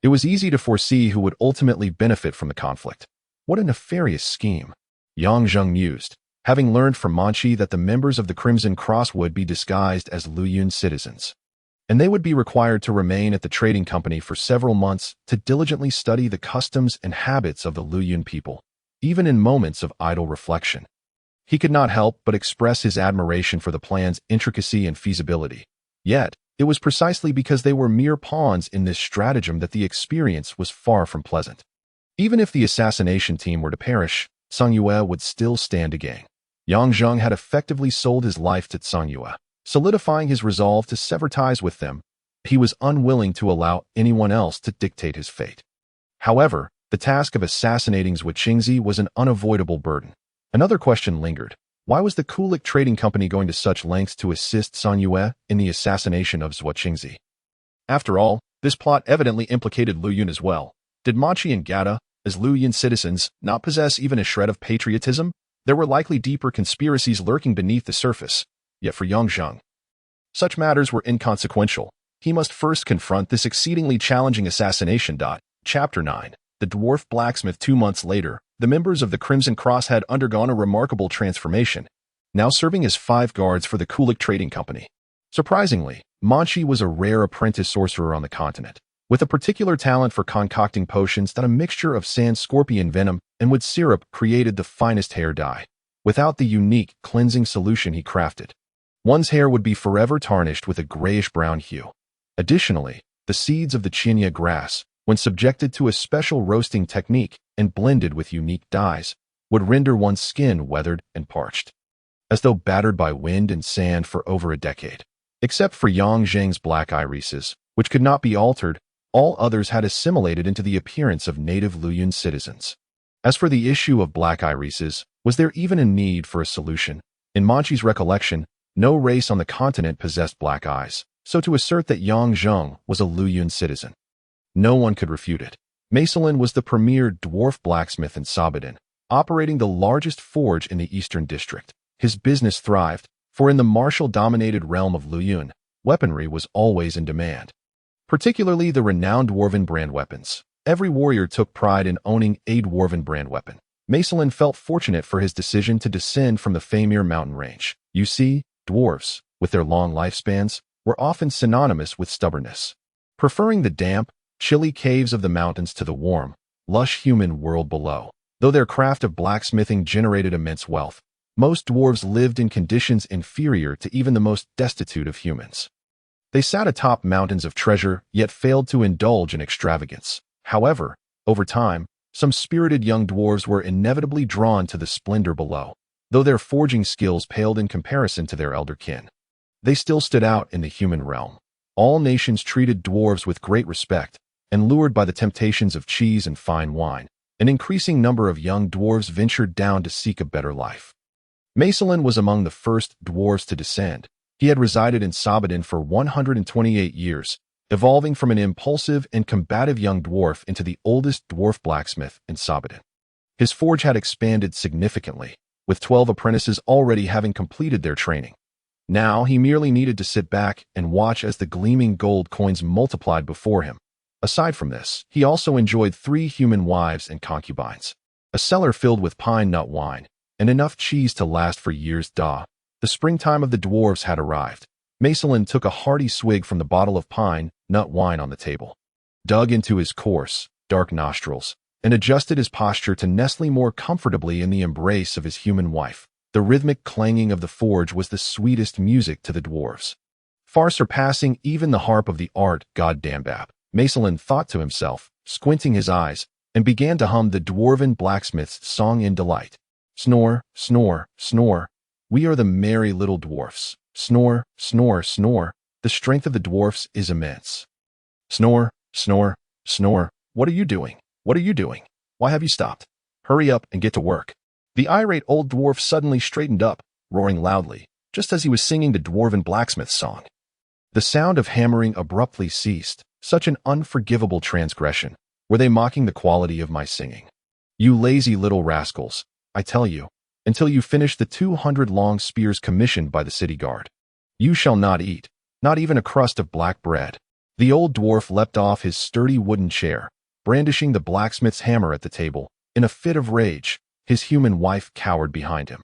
it was easy to foresee who would ultimately benefit from the conflict. What a nefarious scheme. Yang Zheng mused, having learned from Manchi that the members of the Crimson Cross would be disguised as Lu Yun citizens, and they would be required to remain at the trading company for several months to diligently study the customs and habits of the Lu Yun people, even in moments of idle reflection. He could not help but express his admiration for the plan's intricacy and feasibility. Yet, it was precisely because they were mere pawns in this stratagem that the experience was far from pleasant. Even if the assassination team were to perish, Tsangyue would still stand to gain. Yang Zheng had effectively sold his life to Tsangyue, solidifying his resolve to sever ties with them. He was unwilling to allow anyone else to dictate his fate. However, the task of assassinating Zhuo Qingzi was an unavoidable burden. Another question lingered. Why was the Kulik Trading Company going to such lengths to assist Tsangyue in the assassination of Zhuo Qingzi? After all, this plot evidently implicated Lu Yun as well. Did Manchi and Gata, as Lu Yun citizens, not possess even a shred of patriotism? There were likely deeper conspiracies lurking beneath the surface. Yet for Yang Zheng, such matters were inconsequential. He must first confront this exceedingly challenging assassination. Chapter 9. The Dwarf Blacksmith. 2 months later, the members of the Crimson Cross had undergone a remarkable transformation, now serving as 5 guards for the Kulik Trading Company. Surprisingly, Manchi was a rare apprentice sorcerer on the continent, with a particular talent for concocting potions that a mixture of sand scorpion venom and wood syrup created the finest hair dye. Without the unique, cleansing solution he crafted, one's hair would be forever tarnished with a grayish-brown hue. Additionally, the seeds of the chinya grass, when subjected to a special roasting technique and blended with unique dyes, would render one's skin weathered and parched, as though battered by wind and sand for over a decade. Except for Yang Zheng's black irises, which could not be altered, all others had assimilated into the appearance of native Lu Yun citizens. As for the issue of black irises, was there even a need for a solution? In Manchi's recollection, no race on the continent possessed black eyes, so to assert that Yang Zheng was a Lu Yun citizen, no one could refute it. Macelin was the premier dwarf blacksmith in Sabadan, operating the largest forge in the Eastern District. His business thrived, for in the martial-dominated realm of Lu Yun, weaponry was always in demand, particularly the renowned dwarven brand weapons. Every warrior took pride in owning a dwarven brand weapon. Macelin felt fortunate for his decision to descend from the Famir mountain range. You see, dwarves, with their long lifespans, were often synonymous with stubbornness, preferring the damp, chilly caves of the mountains to the warm, lush human world below. Though their craft of blacksmithing generated immense wealth, most dwarves lived in conditions inferior to even the most destitute of humans. They sat atop mountains of treasure, yet failed to indulge in extravagance. However, over time, some spirited young dwarves were inevitably drawn to the splendor below. Though their forging skills paled in comparison to their elder kin, they still stood out in the human realm. All nations treated dwarves with great respect, and lured by the temptations of cheese and fine wine, an increasing number of young dwarves ventured down to seek a better life. Macelin was among the first dwarves to descend. He had resided in Sabadan for 128 years, evolving from an impulsive and combative young dwarf into the oldest dwarf blacksmith in Sabadan. His forge had expanded significantly, with 12 apprentices already having completed their training. Now he merely needed to sit back and watch as the gleaming gold coins multiplied before him. Aside from this, he also enjoyed 3 human wives and concubines, a cellar filled with pine nut wine, and enough cheese to last for years. The springtime of the dwarves had arrived. Macelin took a hearty swig from the bottle of pine nut wine on the table, dug into his coarse, dark nostrils, and adjusted his posture to nestle more comfortably in the embrace of his human wife. The rhythmic clanging of the forge was the sweetest music to the dwarves, far surpassing even the harp of the art goddambab. Macelin thought to himself, squinting his eyes, and began to hum the dwarven blacksmith's song in delight. Snore, snore, snore. We are the merry little dwarfs. Snore, snore, snore. The strength of the dwarfs is immense. Snore, snore, snore. What are you doing? What are you doing? Why have you stopped? Hurry up and get to work. The irate old dwarf suddenly straightened up, roaring loudly, just as he was singing the dwarven blacksmith's song. The sound of hammering abruptly ceased. Such an unforgivable transgression. Were they mocking the quality of my singing? You lazy little rascals, I tell you, until you finish the 200 long spears commissioned by the city guard, you shall not eat, not even a crust of black bread. The old dwarf leapt off his sturdy wooden chair, brandishing the blacksmith's hammer at the table. In a fit of rage, his human wife cowered behind him.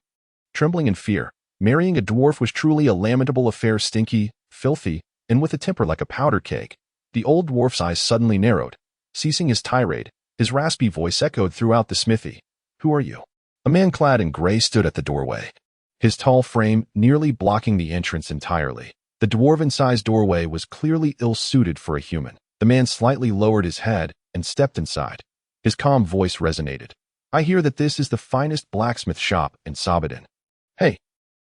Trembling in fear, marrying a dwarf was truly a lamentable affair. Stinky, filthy, and with a temper like a powder keg. The old dwarf's eyes suddenly narrowed. Ceasing his tirade, his raspy voice echoed throughout the smithy. Who are you? A man clad in gray stood at the doorway, his tall frame nearly blocking the entrance entirely. The dwarven-sized doorway was clearly ill-suited for a human. The man slightly lowered his head and stepped inside. His calm voice resonated. I hear that this is the finest blacksmith shop in Sabadin. Hey,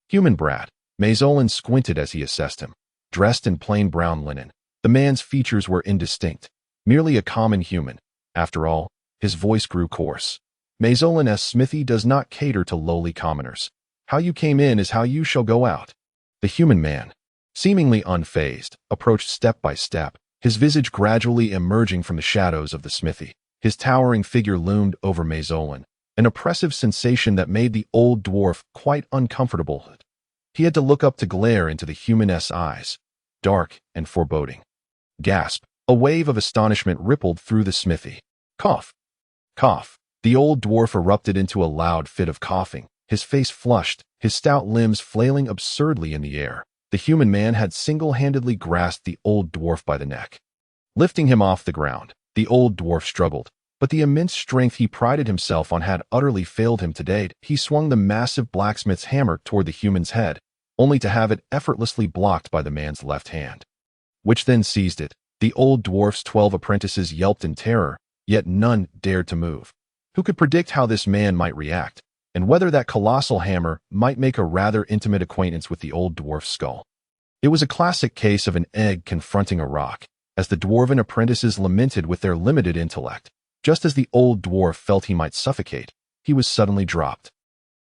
human brat. Mazelin squinted as he assessed him. Dressed in plain brown linen, the man's features were indistinct, merely a common human. After all, his voice grew coarse. Mazelin's smithy does not cater to lowly commoners. How you came in is how you shall go out. The human man, seemingly unfazed, approached step by step, his visage gradually emerging from the shadows of the smithy. His towering figure loomed over Mazelin, an oppressive sensation that made the old dwarf quite uncomfortable. He had to look up to glare into the human's eyes, dark and foreboding. Gasp! A wave of astonishment rippled through the smithy. Cough! Cough! The old dwarf erupted into a loud fit of coughing, his face flushed, his stout limbs flailing absurdly in the air. The human man had single-handedly grasped the old dwarf by the neck. Lifting him off the ground, the old dwarf struggled, but the immense strength he prided himself on had utterly failed him to date. He swung the massive blacksmith's hammer toward the human's head, only to have it effortlessly blocked by the man's left hand, which then seized it. The old dwarf's 12 apprentices yelped in terror, yet none dared to move. Who could predict how this man might react, and whether that colossal hammer might make a rather intimate acquaintance with the old dwarf's skull? It was a classic case of an egg confronting a rock, as the dwarven apprentices lamented with their limited intellect. Just as the old dwarf felt he might suffocate, he was suddenly dropped,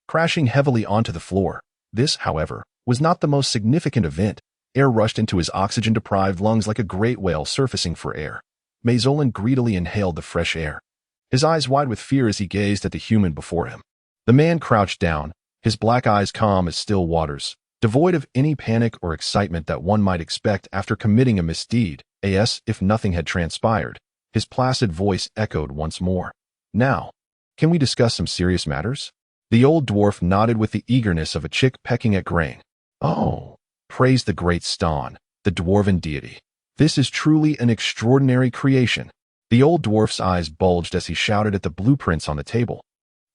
crashing heavily onto the floor. This, however, was not the most significant event. Air rushed into his oxygen-deprived lungs like a great whale surfacing for air. Mazelin greedily inhaled the fresh air, his eyes wide with fear as he gazed at the human before him. The man crouched down, his black eyes calm as still waters, devoid of any panic or excitement that one might expect after committing a misdeed, as if nothing had transpired. His placid voice echoed once more. Now, can we discuss some serious matters? The old dwarf nodded with the eagerness of a chick pecking at grain. Oh, praise the great Ston, the dwarven deity. This is truly an extraordinary creation. The old dwarf's eyes bulged as he shouted at the blueprints on the table.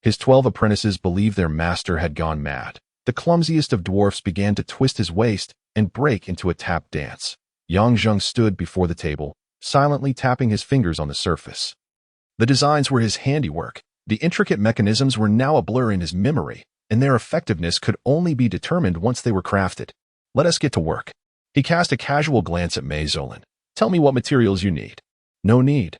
His 12 apprentices believed their master had gone mad. The clumsiest of dwarfs began to twist his waist and break into a tap dance. Yang Zheng stood before the table, silently tapping his fingers on the surface. The designs were his handiwork. The intricate mechanisms were now a blur in his memory, and their effectiveness could only be determined once they were crafted. Let us get to work. He cast a casual glance at Mazelin. Tell me what materials you need. No need.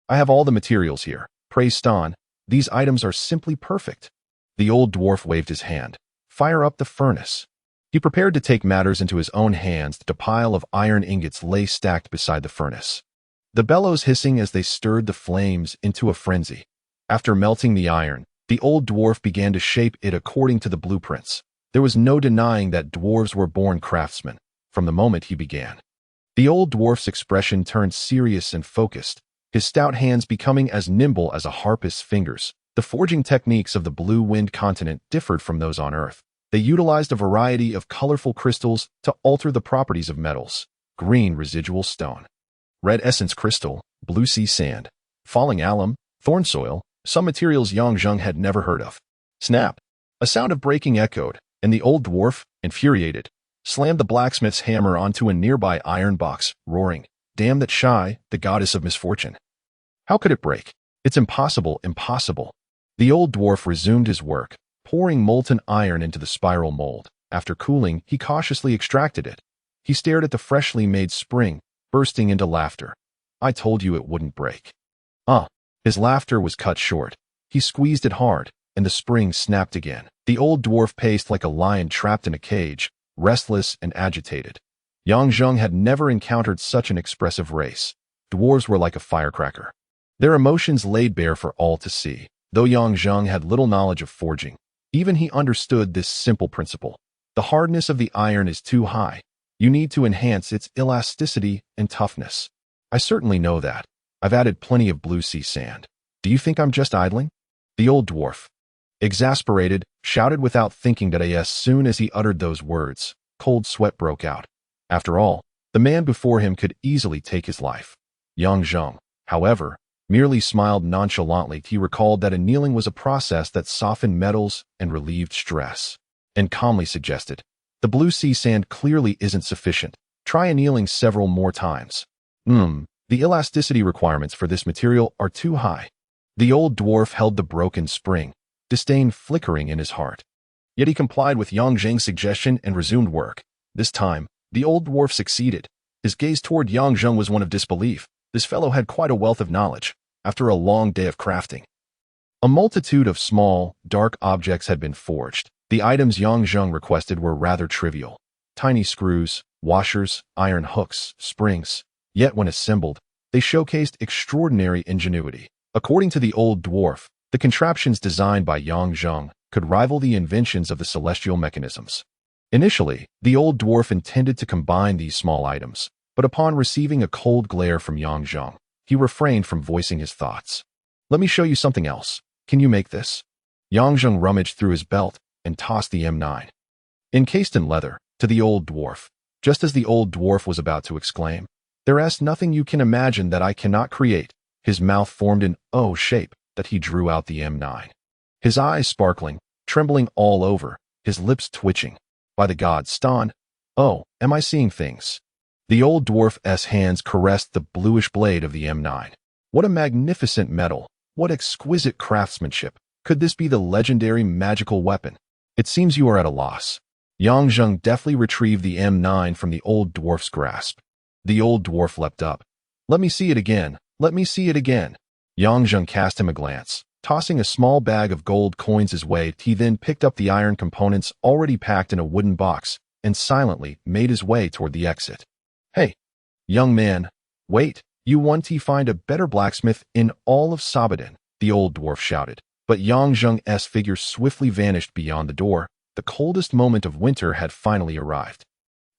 I have all the materials here. Praise Ston. These items are simply perfect. The old dwarf waved his hand. Fire up the furnace. He prepared to take matters into his own hands. The pile of iron ingots lay stacked beside the furnace, the bellows hissing as they stirred the flames into a frenzy. After melting the iron, the old dwarf began to shape it according to the blueprints. There was no denying that dwarves were born craftsmen from the moment he began. The old dwarf's expression turned serious and focused, his stout hands becoming as nimble as a harpist's fingers. The forging techniques of the Blue Wind continent differed from those on Earth. They utilized a variety of colorful crystals to alter the properties of metals: green residual stone, red essence crystal, blue sea sand, falling alum, thorn soil, some materials Yang Zheng had never heard of. Snap! A sound of breaking echoed, and the old dwarf, infuriated, slammed the blacksmith's hammer onto a nearby iron box, roaring, "Damn that Shai, the goddess of misfortune! How could it break? It's impossible, impossible." The old dwarf resumed his work, pouring molten iron into the spiral mold. After cooling, he cautiously extracted it. He stared at the freshly made spring, bursting into laughter. "I told you it wouldn't break." His laughter was cut short. He squeezed it hard, and the spring snapped again. The old dwarf paced like a lion trapped in a cage, restless and agitated. Yang Zheng had never encountered such an expressive race. Dwarves were like a firecracker. Their emotions laid bare for all to see. Though Yang Zheng had little knowledge of forging, even he understood this simple principle. The hardness of the iron is too high. You need to enhance its elasticity and toughness. I certainly know that. I've added plenty of blue sea sand. Do you think I'm just idling? The old dwarf, exasperated, shouted without thinking that as soon as he uttered those words, cold sweat broke out. After all, the man before him could easily take his life. Yang Zheng, however, merely smiled nonchalantly. He recalled that annealing was a process that softened metals and relieved stress, and calmly suggested, "The blue sea sand clearly isn't sufficient. Try annealing several more times." The elasticity requirements for this material are too high. The old dwarf held the broken spring, disdain flickering in his heart. Yet he complied with Yang Zheng's suggestion and resumed work. This time, the old dwarf succeeded. His gaze toward Yang Zheng was one of disbelief. This fellow had quite a wealth of knowledge, after a long day of crafting. A multitude of small, dark objects had been forged. The items Yang Zheng requested were rather trivial: tiny screws, washers, iron hooks, springs. Yet when assembled, they showcased extraordinary ingenuity. According to the old dwarf, the contraptions designed by Yang Zheng could rival the inventions of the celestial mechanisms. Initially, the old dwarf intended to combine these small items, but upon receiving a cold glare from Yang Zheng, he refrained from voicing his thoughts. "Let me show you something else. Can you make this?" Yang Zheng rummaged through his belt and tossed the M9, encased in leather, to the old dwarf. Just as the old dwarf was about to exclaim, "There's nothing you can imagine that I cannot create," his mouth formed an O shape that he drew out the M9. His eyes sparkling, trembling all over, his lips twitching. "By the gods, Stan! Oh, am I seeing things?" The old dwarf's hands caressed the bluish blade of the M9. What a magnificent metal! What exquisite craftsmanship! Could this be the legendary magical weapon? It seems you are at a loss. Yang Zheng deftly retrieved the M9 from the old dwarf's grasp. The old dwarf leapt up. "Let me see it again. Let me see it again." Yang Zheng cast him a glance. Tossing a small bag of gold coins his way, he then picked up the iron components already packed in a wooden box and silently made his way toward the exit. "Hey, young man, wait. You want to find a better blacksmith in all of Sabadan," the old dwarf shouted. But Yang Zheng's figure swiftly vanished beyond the door. The coldest moment of winter had finally arrived.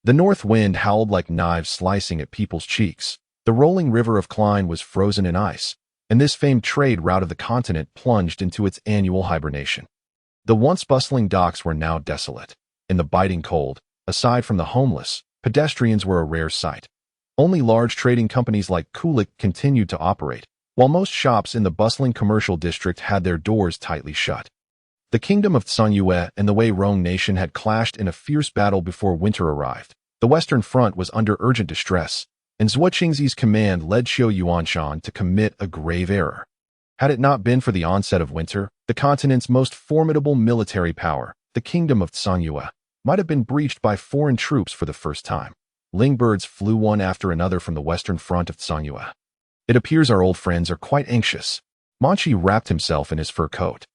The north wind howled like knives slicing at people's cheeks. The rolling river of Klein was frozen in ice, and this famed trade route of the continent plunged into its annual hibernation. The once bustling docks were now desolate. In the biting cold, aside from the homeless, pedestrians were a rare sight. Only large trading companies like Kulik continued to operate, while most shops in the bustling commercial district had their doors tightly shut. The kingdom of Tsunyue and the Wei Rong nation had clashed in a fierce battle before winter arrived. The Western Front was under urgent distress, and Zhuo Qingzi's command led Xiu Yuanshan to commit a grave error. Had it not been for the onset of winter, the continent's most formidable military power, the kingdom of Tsunyue, might have been breached by foreign troops for the first time. Lingbirds flew one after another from the Western Front of Tsunyue. "It appears our old friends are quite anxious." Manchi wrapped himself in his fur coat.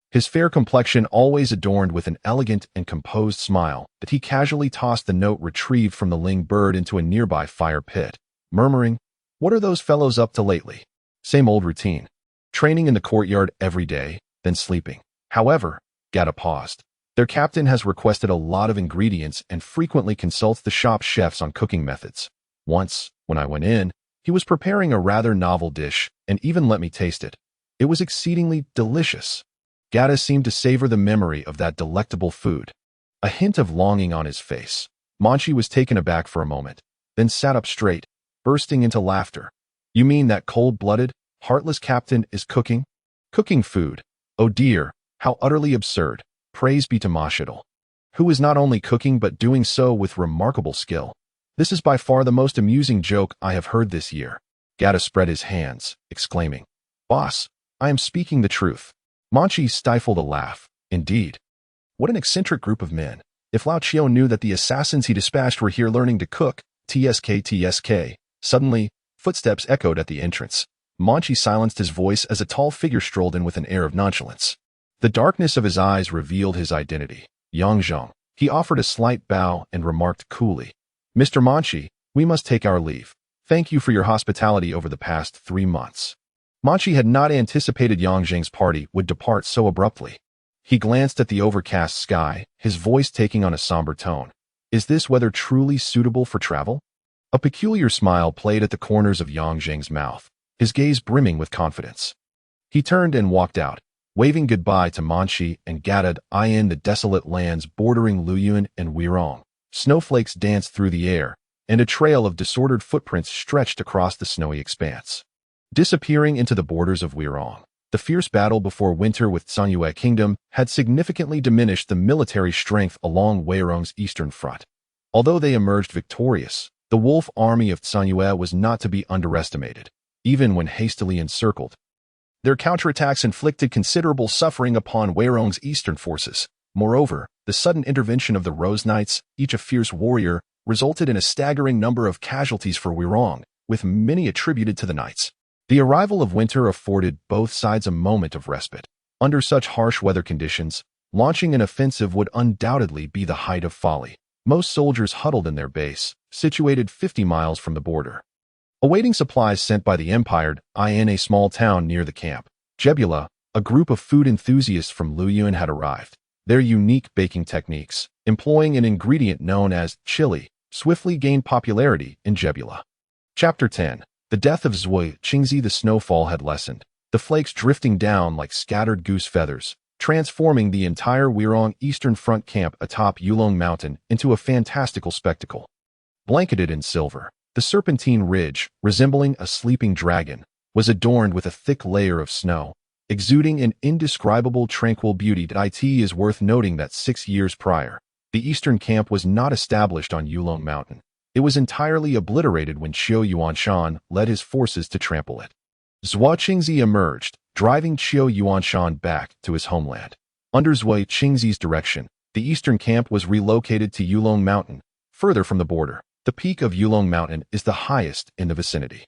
His fair complexion always adorned with an elegant and composed smile, that he casually tossed the note retrieved from the Ling bird into a nearby fire pit, murmuring, "What are those fellows up to lately? Same old routine. Training in the courtyard every day, then sleeping." However, Gata paused. Their captain has requested a lot of ingredients and frequently consults the shop chefs on cooking methods. Once, when I went in, he was preparing a rather novel dish and even let me taste it. It was exceedingly delicious. Gata seemed to savor the memory of that delectable food. A hint of longing on his face. Manchi was taken aback for a moment, then sat up straight, bursting into laughter. You mean that cold-blooded, heartless captain is cooking? Cooking food. Oh dear, how utterly absurd. Praise be to Mashidal, who is not only cooking but doing so with remarkable skill. This is by far the most amusing joke I have heard this year. Gata spread his hands, exclaiming, Boss, I am speaking the truth. Manchi stifled a laugh. Indeed. What an eccentric group of men. If Lao Chio knew that the assassins he dispatched were here learning to cook, TSK. Suddenly, footsteps echoed at the entrance. Manchi silenced his voice as a tall figure strolled in with an air of nonchalance. The darkness of his eyes revealed his identity. Yang Zheng. He offered a slight bow and remarked coolly, Mr. Manchi, we must take our leave. Thank you for your hospitality over the past 3 months. Manchi had not anticipated Yang Zheng's party would depart so abruptly. He glanced at the overcast sky, his voice taking on a somber tone. Is this weather truly suitable for travel? A peculiar smile played at the corners of Yang Zheng's mouth, his gaze brimming with confidence. He turned and walked out, waving goodbye to Manchi and Gata in the desolate lands bordering Luyuan and Wirong. Snowflakes danced through the air, and a trail of disordered footprints stretched across the snowy expanse. Disappearing into the borders of Wirong, the fierce battle before winter with Sanyue Kingdom had significantly diminished the military strength along Weirong's eastern front. Although they emerged victorious, the wolf army of Sanyue was not to be underestimated, even when hastily encircled. Their counterattacks inflicted considerable suffering upon Weirong's eastern forces. Moreover, the sudden intervention of the Rose Knights, each a fierce warrior, resulted in a staggering number of casualties for Wirong, with many attributed to the Knights. The arrival of winter afforded both sides a moment of respite. Under such harsh weather conditions, launching an offensive would undoubtedly be the height of folly. Most soldiers huddled in their base, situated 50 miles from the border, awaiting supplies sent by the Empire in a small town near the camp. Jebula, a group of food enthusiasts from Luyuan had arrived. Their unique baking techniques, employing an ingredient known as chili, swiftly gained popularity in Jebula. Chapter 10. The death of Zui Qingzi. The snowfall had lessened, the flakes drifting down like scattered goose feathers, transforming the entire Wirong Eastern Front camp atop Yulong Mountain into a fantastical spectacle. Blanketed in silver, the serpentine ridge, resembling a sleeping dragon, was adorned with a thick layer of snow, exuding an indescribable tranquil beauty. It is worth noting that 6 years prior, the eastern camp was not established on Yulong Mountain. It was entirely obliterated when Qiu Yuanshan led his forces to trample it. Zhua Qingzi emerged, driving Qiu Yuanshan back to his homeland. Under Zhua Qingzi's direction, the eastern camp was relocated to Yulong Mountain, further from the border. The peak of Yulong Mountain is the highest in the vicinity,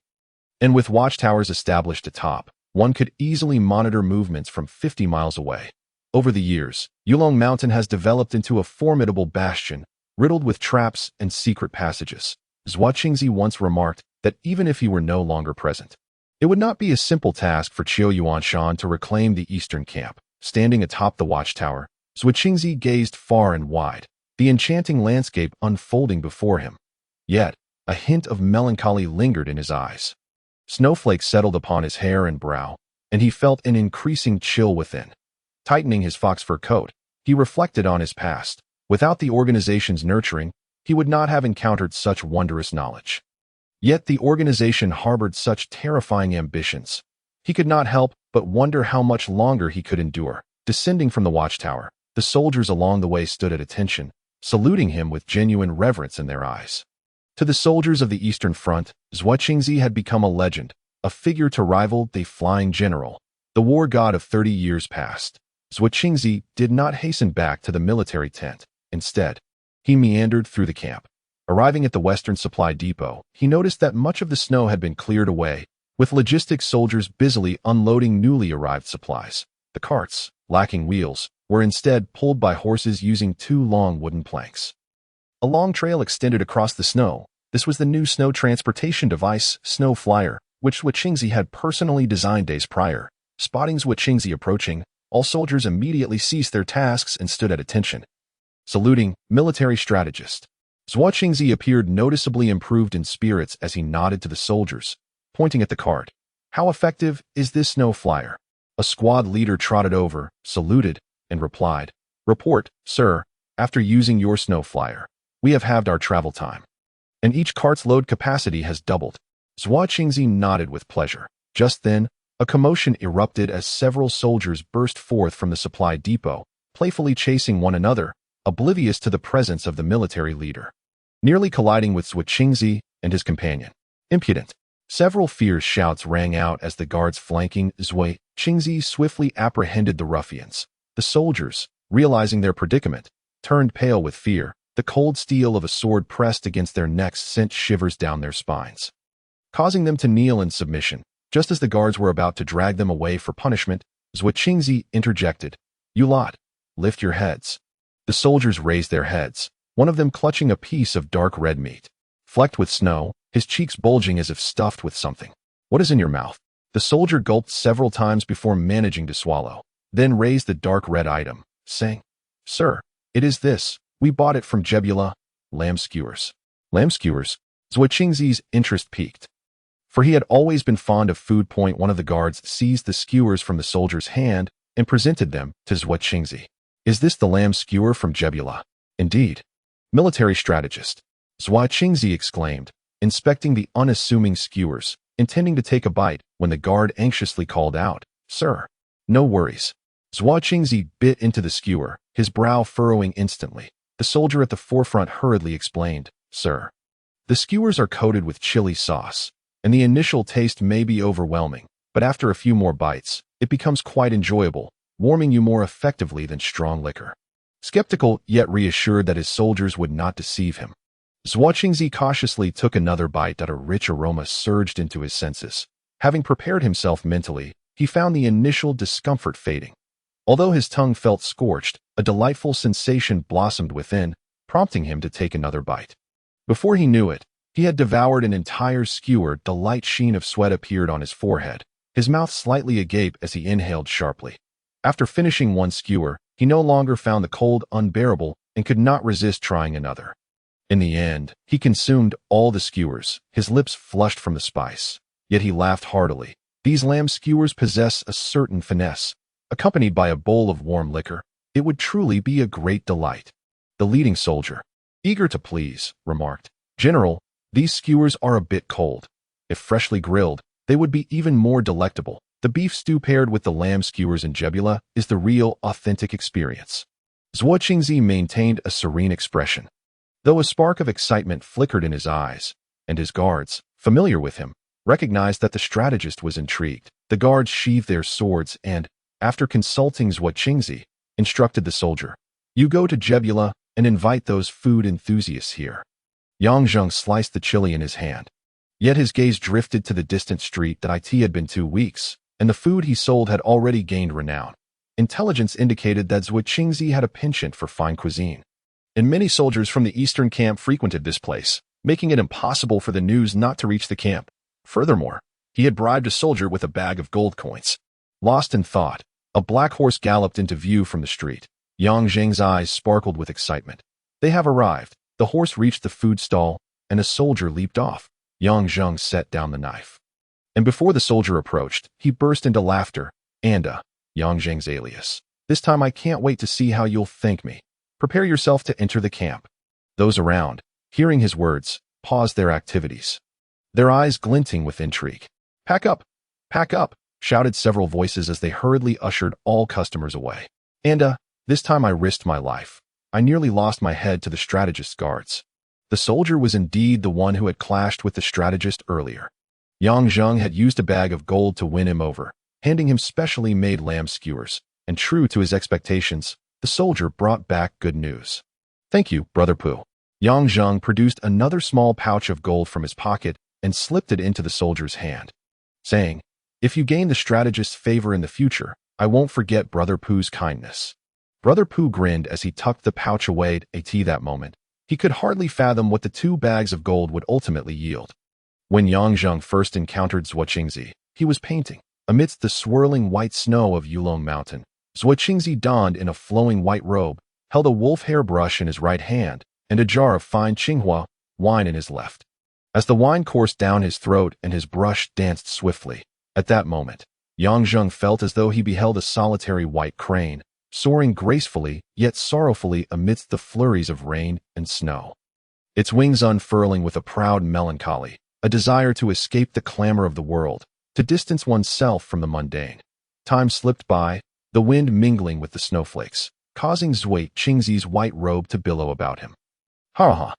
and with watchtowers established atop, one could easily monitor movements from 50 miles away. Over the years, Yulong Mountain has developed into a formidable bastion, riddled with traps and secret passages. Zhua Qingzi once remarked that even if he were no longer present, it would not be a simple task for Qiu Yuanshan to reclaim the eastern camp. Standing atop the watchtower, Zhua Qingzi gazed far and wide, the enchanting landscape unfolding before him. Yet, a hint of melancholy lingered in his eyes. Snowflakes settled upon his hair and brow, and he felt an increasing chill within. Tightening his fox fur coat, he reflected on his past. Without the organization's nurturing, he would not have encountered such wondrous knowledge. Yet the organization harbored such terrifying ambitions. He could not help but wonder how much longer he could endure. Descending from the watchtower, the soldiers along the way stood at attention, saluting him with genuine reverence in their eyes. To the soldiers of the Eastern Front, Zhua Qingzi had become a legend, a figure to rival the Flying General, the war god of 30 years past. Zhua Qingzi did not hasten back to the military tent. Instead, he meandered through the camp. Arriving at the Western Supply Depot, he noticed that much of the snow had been cleared away, with logistics soldiers busily unloading newly arrived supplies. The carts, lacking wheels, were instead pulled by horses using 2 long wooden planks. A long trail extended across the snow. This was the new snow transportation device, Snow Flyer, which Zhua Qingzi had personally designed days prior. Spotting Zhua Qingzi approaching, All soldiers immediately ceased their tasks and stood at attention. Saluting, military strategist. Zhuo Qingzi appeared noticeably improved in spirits as he nodded to the soldiers, pointing at the card. How effective is this snow flyer? A squad leader trotted over, saluted, and replied, Report, sir, after using your snow flyer, we have halved our travel time. And each cart's load capacity has doubled. Zhuo Qingzi nodded with pleasure. Just then, a commotion erupted as several soldiers burst forth from the supply depot, playfully chasing one another, oblivious to the presence of the military leader, nearly colliding with Zhuo Qingzi and his companion. Impudent. Several fierce shouts rang out as the guards flanking Zhuo Qingzi swiftly apprehended the ruffians. The soldiers, realizing their predicament, turned pale with fear. The cold steel of a sword pressed against their necks sent shivers down their spines, causing them to kneel in submission. Just as the guards were about to drag them away for punishment, Zhuo Qingzi interjected, You lot, lift your heads. The soldiers raised their heads, one of them clutching a piece of dark red meat, flecked with snow, his cheeks bulging as if stuffed with something. What is in your mouth? The soldier gulped several times before managing to swallow, then raised the dark red item, saying, Sir, it is this. We bought it from Jebula, lamb skewers. Lamb skewers? Zhuo Qingzi's interest peaked, for he had always been fond of food. One of the guards seized the skewers from the soldier's hand and presented them to Zhuo Qingzi. Is this the lamb skewer from Jebula? Indeed. Military strategist. Zhuo Qingzi exclaimed, inspecting the unassuming skewers, intending to take a bite when the guard anxiously called out, Sir, no worries. Zhuo Qingzi bit into the skewer, his brow furrowing instantly. The soldier at the forefront hurriedly explained, Sir, the skewers are coated with chili sauce, and the initial taste may be overwhelming, but after a few more bites, it becomes quite enjoyable, warming you more effectively than strong liquor. Skeptical yet reassured that his soldiers would not deceive him, Zhuo Qingzi cautiously took another bite that a rich aroma surged into his senses. Having prepared himself mentally, he found the initial discomfort fading. Although his tongue felt scorched, a delightful sensation blossomed within, prompting him to take another bite. Before he knew it, he had devoured an entire skewer. The light sheen of sweat appeared on his forehead, his mouth slightly agape as he inhaled sharply. After finishing one skewer, he no longer found the cold unbearable and could not resist trying another. In the end, he consumed all the skewers, his lips flushed from the spice. Yet he laughed heartily. These lamb skewers possess a certain finesse. Accompanied by a bowl of warm liquor, it would truly be a great delight. The leading soldier, eager to please, remarked, General, these skewers are a bit cold. If freshly grilled, they would be even more delectable. The beef stew paired with the lamb skewers in Jebula is the real, authentic experience. Zhuo Qingzi maintained a serene expression, though a spark of excitement flickered in his eyes, and his guards, familiar with him, recognized that the strategist was intrigued. The guards sheathed their swords and, after consulting Zhuo Qingzi, instructed the soldier, You go to Jebula and invite those food enthusiasts here. Yang Zheng sliced the chili in his hand. Yet his gaze drifted to the distant street that it had been 2 weeks, and the food he sold had already gained renown. Intelligence indicated that Zhuo Qingzi had a penchant for fine cuisine, and many soldiers from the eastern camp frequented this place, making it impossible for the news not to reach the camp. Furthermore, he had bribed a soldier with a bag of gold coins. Lost in thought, a black horse galloped into view from the street. Yang Zheng's eyes sparkled with excitement. They have arrived. The horse reached the food stall, and a soldier leaped off. Yang Zheng set down the knife. And before the soldier approached, he burst into laughter. Anda, Yang Zheng's alias. This time I can't wait to see how you'll thank me. Prepare yourself to enter the camp. Those around, hearing his words, paused their activities, their eyes glinting with intrigue. Pack up, shouted several voices as they hurriedly ushered all customers away. Anda, this time I risked my life. I nearly lost my head to the strategist's guards. The soldier was indeed the one who had clashed with the strategist earlier. Yang Zheng had used a bag of gold to win him over, handing him specially made lamb skewers, and true to his expectations, the soldier brought back good news. Thank you, Brother Pu. Yang Zheng produced another small pouch of gold from his pocket and slipped it into the soldier's hand, saying, If you gain the strategist's favor in the future, I won't forget Brother Pu's kindness. Brother Pu grinned as he tucked the pouch away at that moment. He could hardly fathom what the 2 bags of gold would ultimately yield. When Yang Zheng first encountered Zhuo Qingzi, he was painting. Amidst the swirling white snow of Yulong Mountain, Zhuo Qingzi, donned in a flowing white robe, held a wolf hair brush in his right hand and a jar of fine Qinghua wine in his left. As the wine coursed down his throat and his brush danced swiftly, at that moment, Yang Zheng felt as though he beheld a solitary white crane, soaring gracefully yet sorrowfully amidst the flurries of rain and snow. Its wings unfurling with a proud melancholy, a desire to escape the clamor of the world, to distance oneself from the mundane. Time slipped by, the wind mingling with the snowflakes, causing Zhuo Qingzi's white robe to billow about him. Ha ha!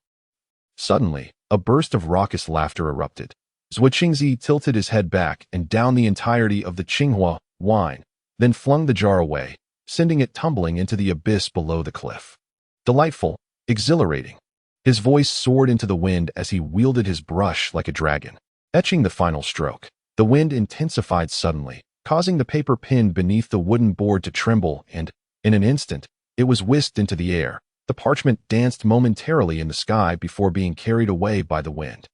Suddenly, a burst of raucous laughter erupted. Zhuo Qingzi tilted his head back and downed the entirety of the Qinghua wine, then flung the jar away, sending it tumbling into the abyss below the cliff. Delightful, exhilarating. His voice soared into the wind as he wielded his brush like a dragon, etching the final stroke. The wind intensified suddenly, causing the paper pinned beneath the wooden board to tremble, and, in an instant, it was whisked into the air. The parchment danced momentarily in the sky before being carried away by the wind.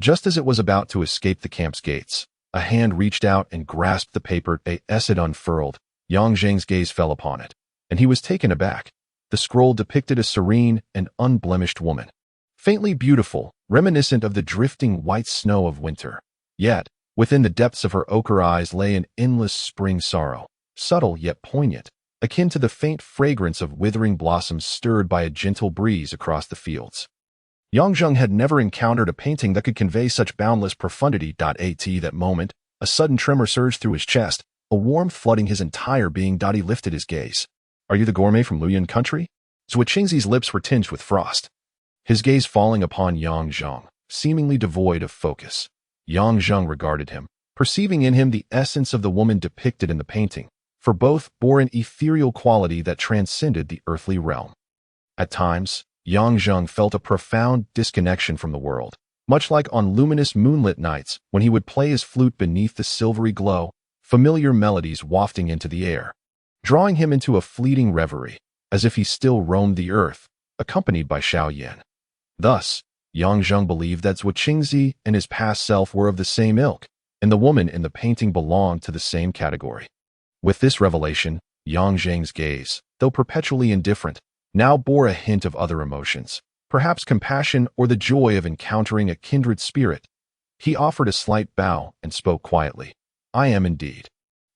Just as it was about to escape the camp's gates, a hand reached out and grasped the paper. As it unfurled, Yang Zheng's gaze fell upon it, and he was taken aback. The scroll depicted a serene and unblemished woman, faintly beautiful, reminiscent of the drifting white snow of winter. Yet, within the depths of her ochre eyes lay an endless spring sorrow, subtle yet poignant, akin to the faint fragrance of withering blossoms stirred by a gentle breeze across the fields. Yang Zheng had never encountered a painting that could convey such boundless profundity. At that moment, a sudden tremor surged through his chest, a warmth flooding his entire being. He lifted his gaze. Are you the gourmet from Luyan country? Zhuo Qingzi's lips were tinged with frost, his gaze falling upon Yang Zheng, seemingly devoid of focus. Yang Zheng regarded him, perceiving in him the essence of the woman depicted in the painting, for both bore an ethereal quality that transcended the earthly realm. At times, Yang Zheng felt a profound disconnection from the world, much like on luminous moonlit nights when he would play his flute beneath the silvery glow, familiar melodies wafting into the air, drawing him into a fleeting reverie, as if he still roamed the earth, accompanied by Xiao Yan. Thus, Yang Zheng believed that Zhuo Qingzi and his past self were of the same ilk, and the woman in the painting belonged to the same category. With this revelation, Yang Zheng's gaze, though perpetually indifferent, now bore a hint of other emotions, perhaps compassion or the joy of encountering a kindred spirit. He offered a slight bow and spoke quietly. I am indeed.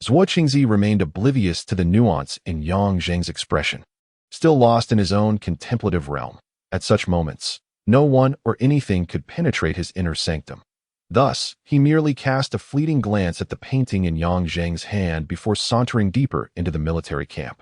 Zhuo Qingzi remained oblivious to the nuance in Yang Zheng's expression, still lost in his own contemplative realm. At such moments, no one or anything could penetrate his inner sanctum. Thus, he merely cast a fleeting glance at the painting in Yang Zheng's hand before sauntering deeper into the military camp.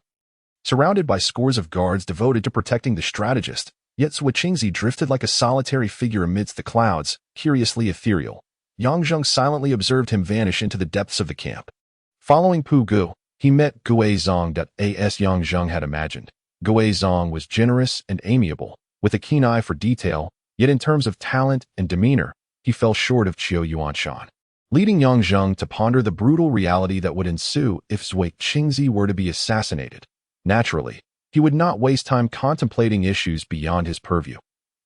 Surrounded by scores of guards devoted to protecting the strategist, yet Zhuo Qingzi drifted like a solitary figure amidst the clouds, curiously ethereal. Yang Zheng silently observed him vanish into the depths of the camp. Following Pu Gu, he met Gui Zong. As Yang Zheng had imagined, Gui Zong was generous and amiable, with a keen eye for detail, yet in terms of talent and demeanor, he fell short of Qiu Yuanshan, leading Yang Zheng to ponder the brutal reality that would ensue if Zhuo Qingzi were to be assassinated. Naturally, he would not waste time contemplating issues beyond his purview.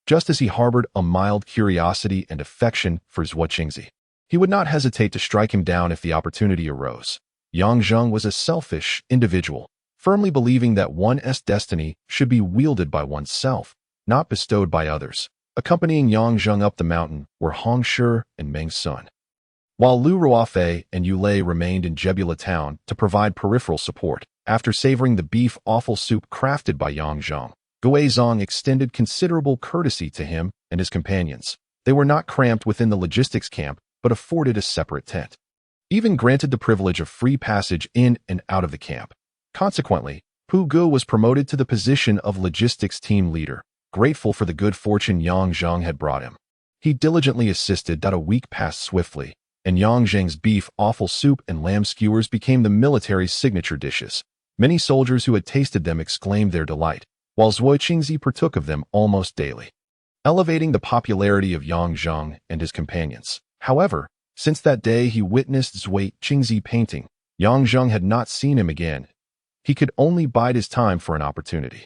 Just as he harbored a mild curiosity and affection for Zhuo Qingzi, he would not hesitate to strike him down if the opportunity arose. Yang Zheng was a selfish individual, firmly believing that one's destiny should be wielded by oneself, not bestowed by others. Accompanying Yang Zheng up the mountain were Hong Shi and Meng Sun, while Lu Ruofei and Yu Lei remained in Jebula town to provide peripheral support. After savoring the beef offal soup crafted by Yang Zheng, Gui Zong extended considerable courtesy to him and his companions. They were not cramped within the logistics camp, but afforded a separate tent, even granted the privilege of free passage in and out of the camp. Consequently, Pu Gu was promoted to the position of logistics team leader, grateful for the good fortune Yang Zheng had brought him. He diligently assisted. A week passed swiftly, and Yang Zheng's beef offal soup and lamb skewers became the military's signature dishes. Many soldiers who had tasted them exclaimed their delight, while Zhuo Qingzi partook of them almost daily, elevating the popularity of Yang Zheng and his companions. However, since that day he witnessed Zhuo Qingzi painting, Yang Zheng had not seen him again. He could only bide his time for an opportunity.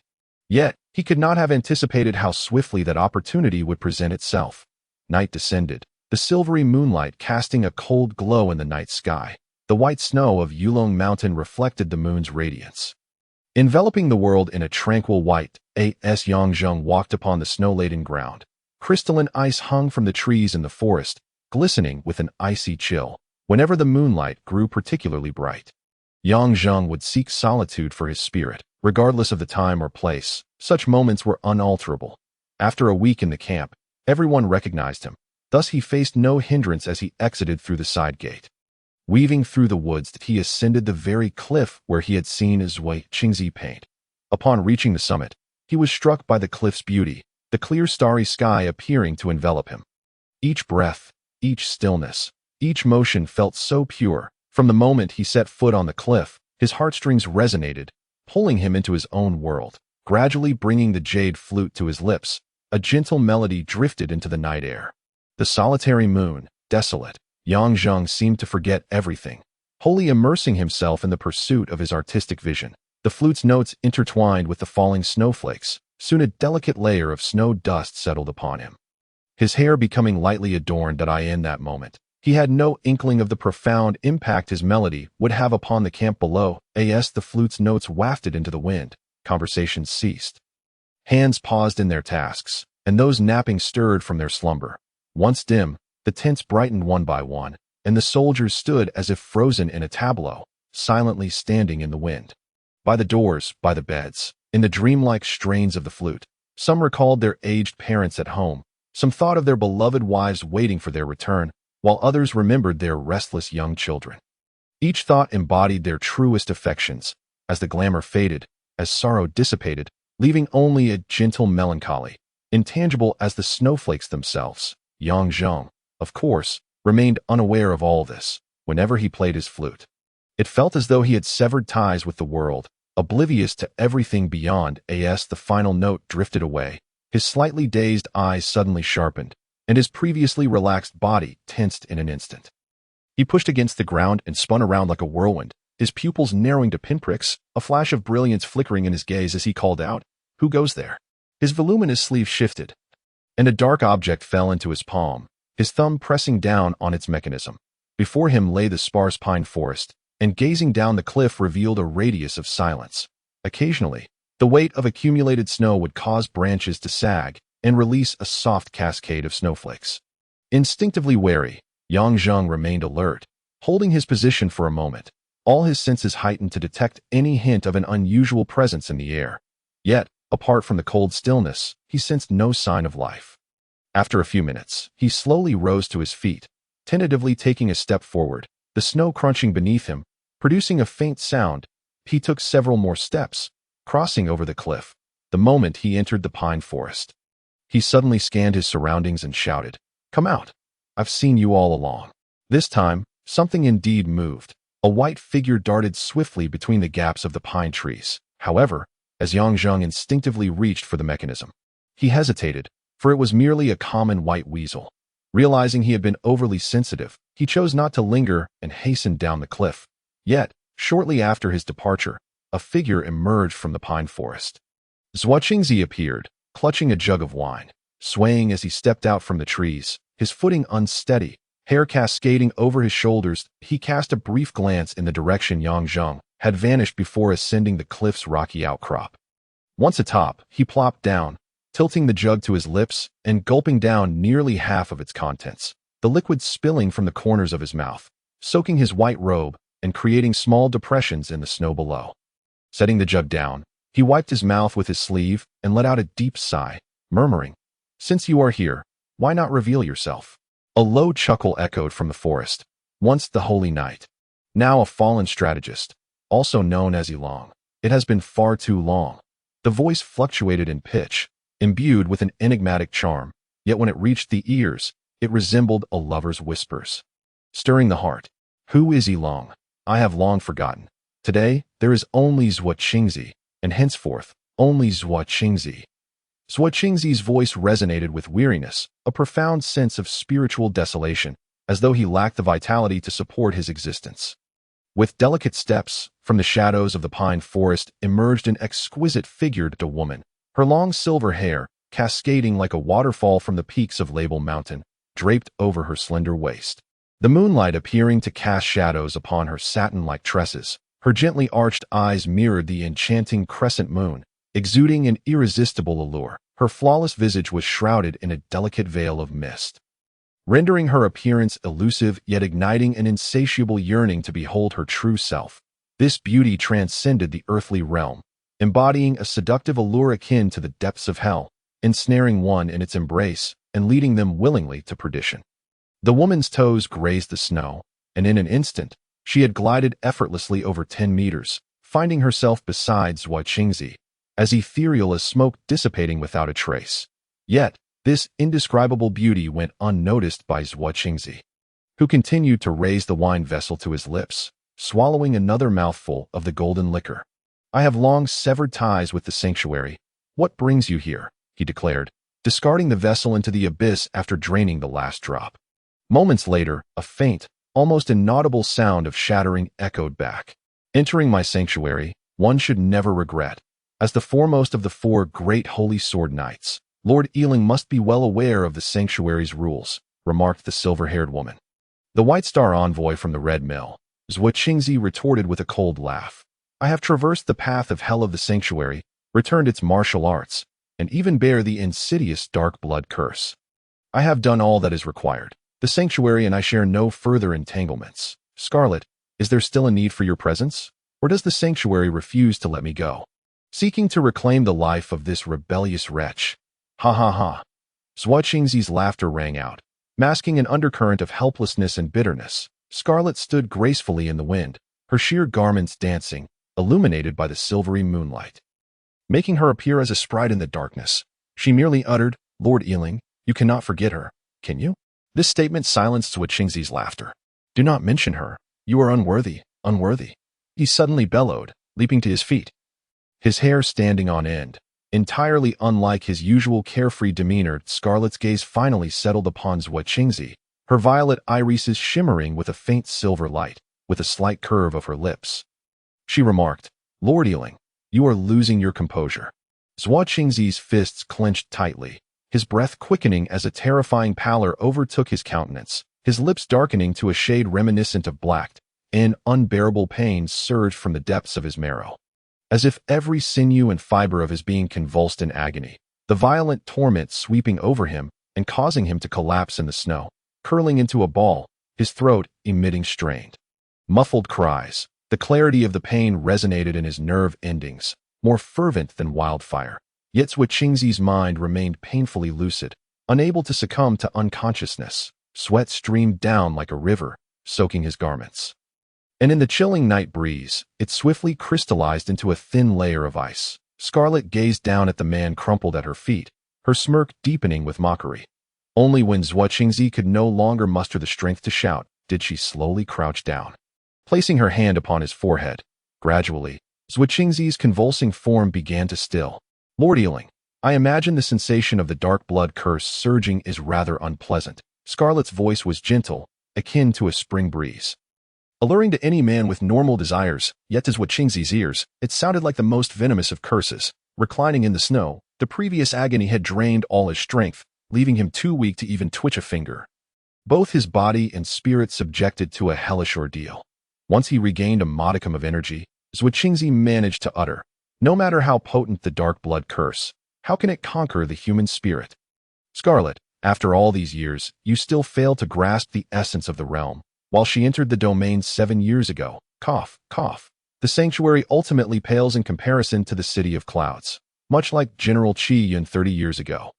Yet, he could not have anticipated how swiftly that opportunity would present itself. Night descended, the silvery moonlight casting a cold glow in the night sky. The white snow of Yulong Mountain reflected the moon's radiance. Enveloping the world in a tranquil white, as Yangzheng walked upon the snow-laden ground. Crystalline ice hung from the trees in the forest, glistening with an icy chill, whenever the moonlight grew particularly bright. Yangzheng would seek solitude for his spirit, regardless of the time or place. Such moments were unalterable. After a week in the camp, everyone recognized him. Thus he faced no hindrance as he exited through the side gate. Weaving through the woods, he ascended the very cliff where he had seen his Wei Qingzi paint. Upon reaching the summit, he was struck by the cliff's beauty, the clear starry sky appearing to envelop him. Each breath, each stillness, each motion felt so pure. From the moment he set foot on the cliff, his heartstrings resonated, pulling him into his own world. Gradually bringing the jade flute to his lips, a gentle melody drifted into the night air. The solitary moon, desolate, Yangzheng seemed to forget everything, wholly immersing himself in the pursuit of his artistic vision. The flute's notes intertwined with the falling snowflakes. Soon a delicate layer of snow dust settled upon him. His hair becoming lightly adorned in that moment. He had no inkling of the profound impact his melody would have upon the camp below. As the flute's notes wafted into the wind, conversations ceased. Hands paused in their tasks, and those napping stirred from their slumber. Once dim, the tents brightened one by one, and the soldiers stood as if frozen in a tableau, silently standing in the wind. By the doors, by the beds, in the dreamlike strains of the flute, some recalled their aged parents at home, some thought of their beloved wives waiting for their return, while others remembered their restless young children. Each thought embodied their truest affections. As the glamour faded, as sorrow dissipated, leaving only a gentle melancholy, intangible as the snowflakes themselves, Yangzheng, of course, remained unaware of all this whenever he played his flute. It felt as though he had severed ties with the world, oblivious to everything beyond. As the final note drifted away, his slightly dazed eyes suddenly sharpened, and his previously relaxed body tensed in an instant. He pushed against the ground and spun around like a whirlwind, his pupils narrowing to pinpricks, a flash of brilliance flickering in his gaze as he called out, "Who goes there?" His voluminous sleeve shifted, and a dark object fell into his palm, his thumb pressing down on its mechanism. Before him lay the sparse pine forest, and gazing down the cliff revealed a radius of silence. Occasionally, the weight of accumulated snow would cause branches to sag and release a soft cascade of snowflakes. Instinctively wary, Yangzheng remained alert, holding his position for a moment, all his senses heightened to detect any hint of an unusual presence in the air. Yet, apart from the cold stillness, he sensed no sign of life. After a few minutes, he slowly rose to his feet, tentatively taking a step forward, the snow crunching beneath him, producing a faint sound. He took several more steps, crossing over the cliff, the moment he entered the pine forest. He suddenly scanned his surroundings and shouted, "Come out! I've seen you all along." This time, something indeed moved. A white figure darted swiftly between the gaps of the pine trees. However, as Yangzheng instinctively reached for the mechanism, he hesitated, for it was merely a common white weasel. Realizing he had been overly sensitive, he chose not to linger and hastened down the cliff. Yet, shortly after his departure, a figure emerged from the pine forest. Zhuo Qingzi appeared, clutching a jug of wine, swaying as he stepped out from the trees, his footing unsteady, hair cascading over his shoulders. He cast a brief glance in the direction Yangzheng had vanished before ascending the cliff's rocky outcrop. Once atop, he plopped down, tilting the jug to his lips and gulping down nearly half of its contents, the liquid spilling from the corners of his mouth, soaking his white robe and creating small depressions in the snow below. Setting the jug down, he wiped his mouth with his sleeve and let out a deep sigh, murmuring, "Since you are here, why not reveal yourself?" A low chuckle echoed from the forest. Once the holy knight, now a fallen strategist, also known as Yulong. It has been far too long. The voice fluctuated in pitch, imbued with an enigmatic charm, yet when it reached the ears, it resembled a lover's whispers. Stirring the heart, "Who is Yulong? I have long forgotten. Today, there is only Zhuo Qingzi, and henceforth, only Zhuo Qingzi." Zhuo Qingzi's voice resonated with weariness, a profound sense of spiritual desolation, as though he lacked the vitality to support his existence. With delicate steps, from the shadows of the pine forest emerged an exquisite figured woman, her long silver hair, cascading like a waterfall from the peaks of Label Mountain, draped over her slender waist. the moonlight appearing to cast shadows upon her satin-like tresses. Her gently arched eyes mirrored the enchanting crescent moon, exuding an irresistible allure. Her flawless visage was shrouded in a delicate veil of mist, rendering her appearance elusive yet igniting an insatiable yearning to behold her true self. This beauty transcended the earthly realm, embodying a seductive allure akin to the depths of hell, ensnaring one in its embrace and leading them willingly to perdition. The woman's toes grazed the snow, and in an instant, she had glided effortlessly over 10 meters, finding herself beside Zhuo Qingzi, as ethereal as smoke dissipating without a trace. Yet, this indescribable beauty went unnoticed by Zhuo Qingzi, who continued to raise the wine vessel to his lips, swallowing another mouthful of the golden liquor. "I have long severed ties with the sanctuary. What brings you here?" he declared, discarding the vessel into the abyss after draining the last drop. Moments later, a faint, almost inaudible sound of shattering echoed back. "Entering my sanctuary, one should never regret. As the foremost of the 4 great holy sword knights, Lord Ealing must be well aware of the sanctuary's rules," remarked the silver-haired woman. The White Star envoy from the Red Mill, Zhuo Qingzi retorted with a cold laugh. "I have traversed the path of hell of the sanctuary, returned its martial arts, and even bear the insidious dark blood curse. I have done all that is required. The sanctuary and I share no further entanglements. Scarlet, is there still a need for your presence? Or does the sanctuary refuse to let me go? Seeking to reclaim the life of this rebellious wretch." "Ha ha ha." Zhuo Qingzi's laughter rang out, masking an undercurrent of helplessness and bitterness. Scarlet stood gracefully in the wind, her sheer garments dancing, illuminated by the silvery moonlight, making her appear as a sprite in the darkness. She merely uttered, "Lord Ealing, you cannot forget her, can you?" This statement silenced Zhuo Qingzi's laughter. "Do not mention her. You are unworthy, unworthy," he suddenly bellowed, leaping to his feet, his hair standing on end. Entirely unlike his usual carefree demeanor, Scarlet's gaze finally settled upon Zhuo Qingzi, her violet irises shimmering with a faint silver light, with a slight curve of her lips. She remarked, "Lord Ealing, you are losing your composure." Zhuo Qingzi's fists clenched tightly, his breath quickening as a terrifying pallor overtook his countenance, his lips darkening to a shade reminiscent of black, and unbearable pain surged from the depths of his marrow, as if every sinew and fiber of his being convulsed in agony, the violent torment sweeping over him and causing him to collapse in the snow, curling into a ball, his throat emitting strained, muffled cries. The clarity of the pain resonated in his nerve endings, more fervent than wildfire. Yet Zhuo Qingzi's mind remained painfully lucid, unable to succumb to unconsciousness. Sweat streamed down like a river, soaking his garments, and in the chilling night breeze, it swiftly crystallized into a thin layer of ice. Scarlet gazed down at the man crumpled at her feet, her smirk deepening with mockery. Only when Zhuo Qingzi could no longer muster the strength to shout, did she slowly crouch down, placing her hand upon his forehead. Gradually, Zhuo Qingzi's convulsing form began to still. "Lord Ealing, I imagine the sensation of the dark blood curse surging is rather unpleasant." Scarlet's voice was gentle, akin to a spring breeze, alluring to any man with normal desires, yet to Zhuo Qingzi's ears, it sounded like the most venomous of curses. Reclining in the snow, the previous agony had drained all his strength, leaving him too weak to even twitch a finger, both his body and spirit subjected to a hellish ordeal. Once he regained a modicum of energy, Zhuo Qingzi managed to utter, "No matter how potent the dark blood curse, how can it conquer the human spirit? Scarlet, after all these years, you still fail to grasp the essence of the realm. While she entered the domain 7 years ago, cough, cough, the sanctuary ultimately pales in comparison to the City of Clouds, much like General Qi Yun 30 years ago.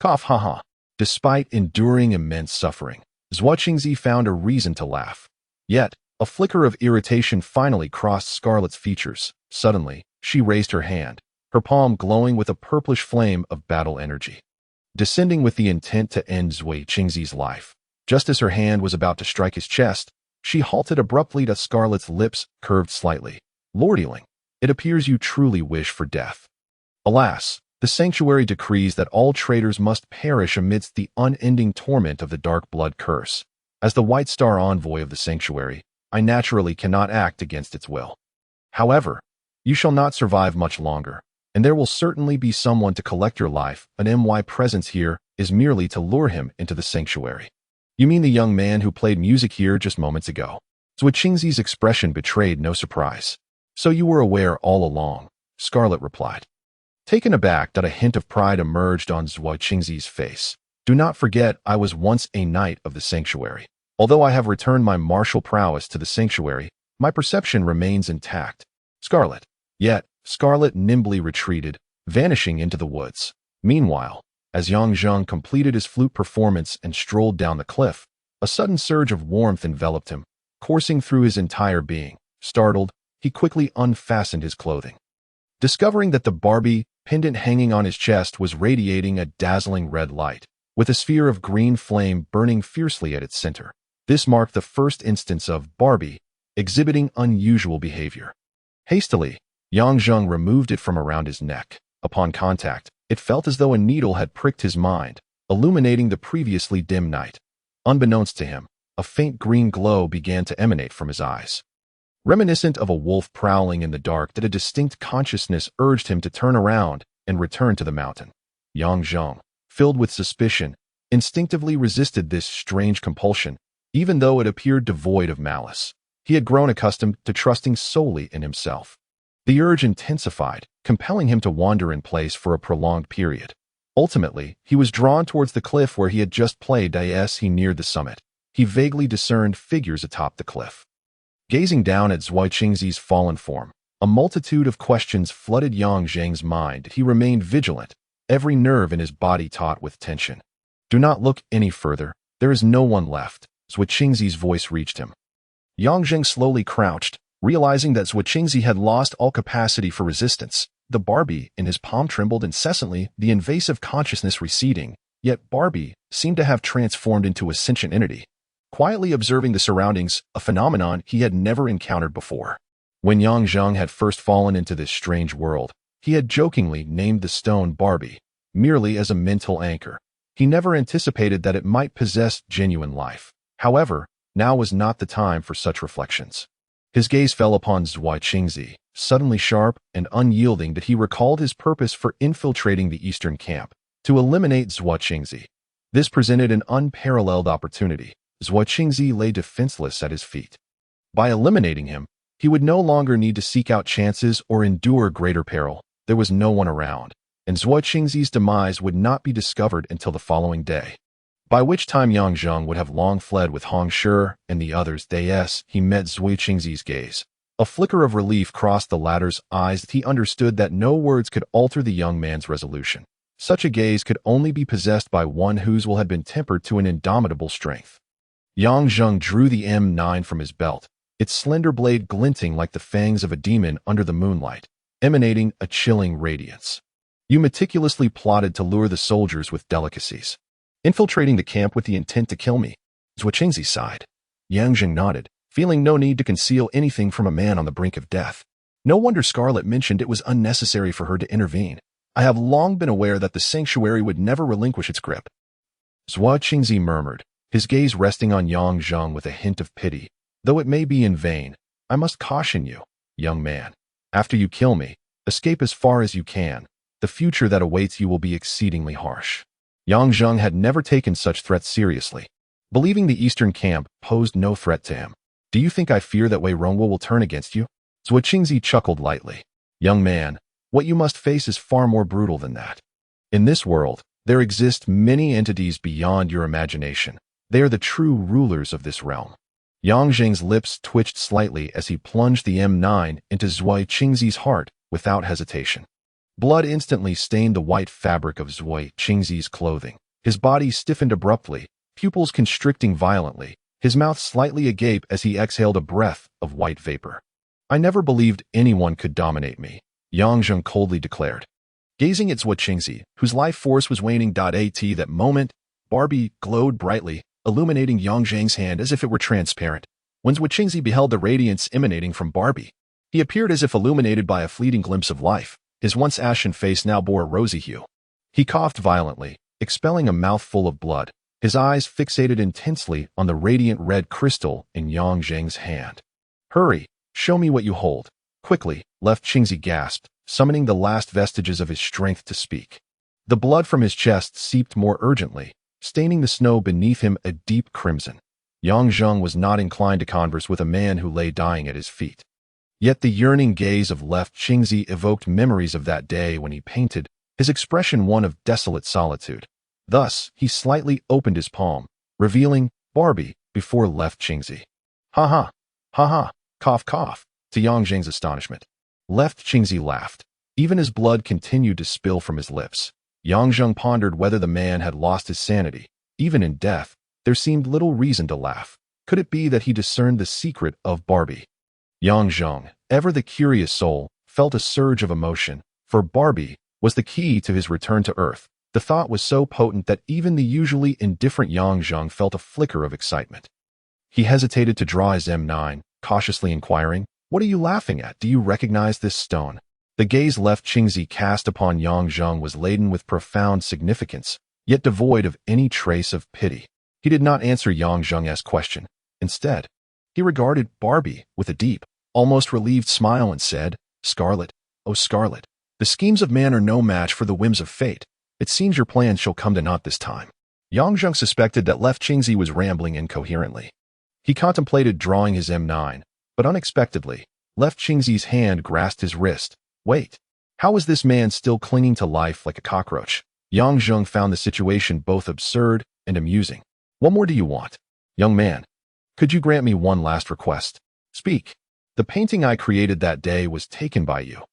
Cough, haha." Despite enduring immense suffering, Zhuo Qingzi found a reason to laugh. Yet, a flicker of irritation finally crossed Scarlet's features. Suddenly, she raised her hand, her palm glowing with a purplish flame of battle energy, descending with the intent to end Zhuo Qingzi's life. Just as her hand was about to strike his chest, she halted abruptly. Scarlet's lips curved slightly. "Lord Ealing, it appears you truly wish for death. Alas, the sanctuary decrees that all traitors must perish amidst the unending torment of the dark blood curse. As the White Star envoy of the sanctuary, I naturally cannot act against its will. However, you shall not survive much longer, and there will certainly be someone to collect your life. An my presence here is merely to lure him into the sanctuary." You mean the young man who played music here just moments ago? Zhuo Qingzi's expression betrayed no surprise. So you were aware all along, Scarlet replied. Taken aback that a hint of pride emerged on Zhuo Qingzi's face. Do not forget I was once a knight of the sanctuary. Although I have returned my martial prowess to the sanctuary, my perception remains intact. Scarlet. Yet, Scarlet nimbly retreated, vanishing into the woods. Meanwhile, as Yang Zheng completed his flute performance and strolled down the cliff, a sudden surge of warmth enveloped him, coursing through his entire being. Startled, he quickly unfastened his clothing. Discovering that the Barbie pendant hanging on his chest was radiating a dazzling red light, with a sphere of green flame burning fiercely at its center. This marked the first instance of Barbie exhibiting unusual behavior. Hastily, Yang Zheng removed it from around his neck. Upon contact, it felt as though a needle had pricked his mind, illuminating the previously dim night. Unbeknownst to him, a faint green glow began to emanate from his eyes. Reminiscent of a wolf prowling in the dark, that a distinct consciousness urged him to turn around and return to the mountain. Yang Zheng, filled with suspicion, instinctively resisted this strange compulsion, even though it appeared devoid of malice. He had grown accustomed to trusting solely in himself. The urge intensified, compelling him to wander in place for a prolonged period. Ultimately, he was drawn towards the cliff where he had just played. As he neared the summit, he vaguely discerned figures atop the cliff. Gazing down at Zhuo Qingzi's fallen form, a multitude of questions flooded Yang Zheng's mind. He remained vigilant, every nerve in his body taut with tension. Do not look any further. There is no one left. Zhuo Qingzi's voice reached him. Yang Zheng slowly crouched, realizing that Zhuo Qingzi had lost all capacity for resistance. The Barbie in his palm trembled incessantly, the invasive consciousness receding, yet Barbie seemed to have transformed into a sentient entity, quietly observing the surroundings, a phenomenon he had never encountered before. When Yang Zheng had first fallen into this strange world, he had jokingly named the stone Barbie, merely as a mental anchor. He never anticipated that it might possess genuine life. However, now was not the time for such reflections. His gaze fell upon Zhuo Qingzi, suddenly sharp and unyielding that he recalled his purpose for infiltrating the eastern camp, to eliminate Zhuo Qingzi. This presented an unparalleled opportunity. Zhuo Qingzi lay defenseless at his feet. By eliminating him, he would no longer need to seek out chances or endure greater peril. There was no one around, and Zhuo Qingzi's demise would not be discovered until the following day, by which time Yang Zheng would have long fled with Hong Shi and the others. He met Zhuo Qingzi's gaze. A flicker of relief crossed the latter's eyes that he understood that no words could alter the young man's resolution. Such a gaze could only be possessed by one whose will had been tempered to an indomitable strength. Yang Zheng drew the M9 from his belt, its slender blade glinting like the fangs of a demon under the moonlight, emanating a chilling radiance. You meticulously plotted to lure the soldiers with delicacies, infiltrating the camp with the intent to kill me. Zhuo Qingzi sighed. Yang Zheng nodded, feeling no need to conceal anything from a man on the brink of death. No wonder Scarlet mentioned it was unnecessary for her to intervene. I have long been aware that the sanctuary would never relinquish its grip. Zhuo Qingzi murmured, his gaze resting on Yang Zheng with a hint of pity. Though it may be in vain, I must caution you, young man. After you kill me, escape as far as you can. The future that awaits you will be exceedingly harsh. Yang Zheng had never taken such threats seriously, believing the eastern camp posed no threat to him. Do you think I fear that Wei Rongwu will turn against you? Zhuo Qingzi chuckled lightly. Young man, what you must face is far more brutal than that. In this world, there exist many entities beyond your imagination. They are the true rulers of this realm. Yang Zheng's lips twitched slightly as he plunged the M9 into Zhuo Qingzi's heart without hesitation. Blood instantly stained the white fabric of Zhuo Qingzi's clothing. His body stiffened abruptly, pupils constricting violently, his mouth slightly agape as he exhaled a breath of white vapor. I never believed anyone could dominate me, Yang Zheng coldly declared. Gazing at Zhuo Qingzi, whose life force was waning. At that moment, Barbie glowed brightly, illuminating Yang Zheng's hand as if it were transparent. When Zhuo Qingzi beheld the radiance emanating from Barbie, he appeared as if illuminated by a fleeting glimpse of life. His once ashen face now bore a rosy hue. He coughed violently, expelling a mouthful of blood, his eyes fixated intensely on the radiant red crystal in Yang Zheng's hand. Hurry, show me what you hold. Quickly, Left Qingzi gasped, summoning the last vestiges of his strength to speak. The blood from his chest seeped more urgently, staining the snow beneath him a deep crimson. Yang Zheng was not inclined to converse with a man who lay dying at his feet. Yet the yearning gaze of Left Qingzi evoked memories of that day when he painted, his expression one of desolate solitude. Thus, he slightly opened his palm, revealing Barbie before Left Qingzi. Ha ha, ha ha, cough cough, to Yang Zheng's astonishment. Left Qingzi laughed. Even as blood continued to spill from his lips, Yang Zheng pondered whether the man had lost his sanity. Even in death, there seemed little reason to laugh. Could it be that he discerned the secret of Barbie? Yang Zheng, ever the curious soul, felt a surge of emotion, for Barbie was the key to his return to Earth. The thought was so potent that even the usually indifferent Yang Zheng felt a flicker of excitement. He hesitated to draw his M9, cautiously inquiring, "What are you laughing at? Do you recognize this stone?" The gaze Left Qingzi cast upon Yang Zheng was laden with profound significance, yet devoid of any trace of pity. He did not answer Yang Zheng's question. Instead, he regarded Barbie with a deep, almost relieved smile and said, "Scarlet, oh Scarlet, the schemes of man are no match for the whims of fate. It seems your plans shall come to naught this time." Yang Zheng suspected that Left Qingzi was rambling incoherently. He contemplated drawing his M9, but unexpectedly, Left Qingzi's hand grasped his wrist. Wait, how was this man still clinging to life like a cockroach? Yang Zheng found the situation both absurd and amusing. "What more do you want? Young man, could you grant me one last request? Speak. The painting I created that day was taken by you.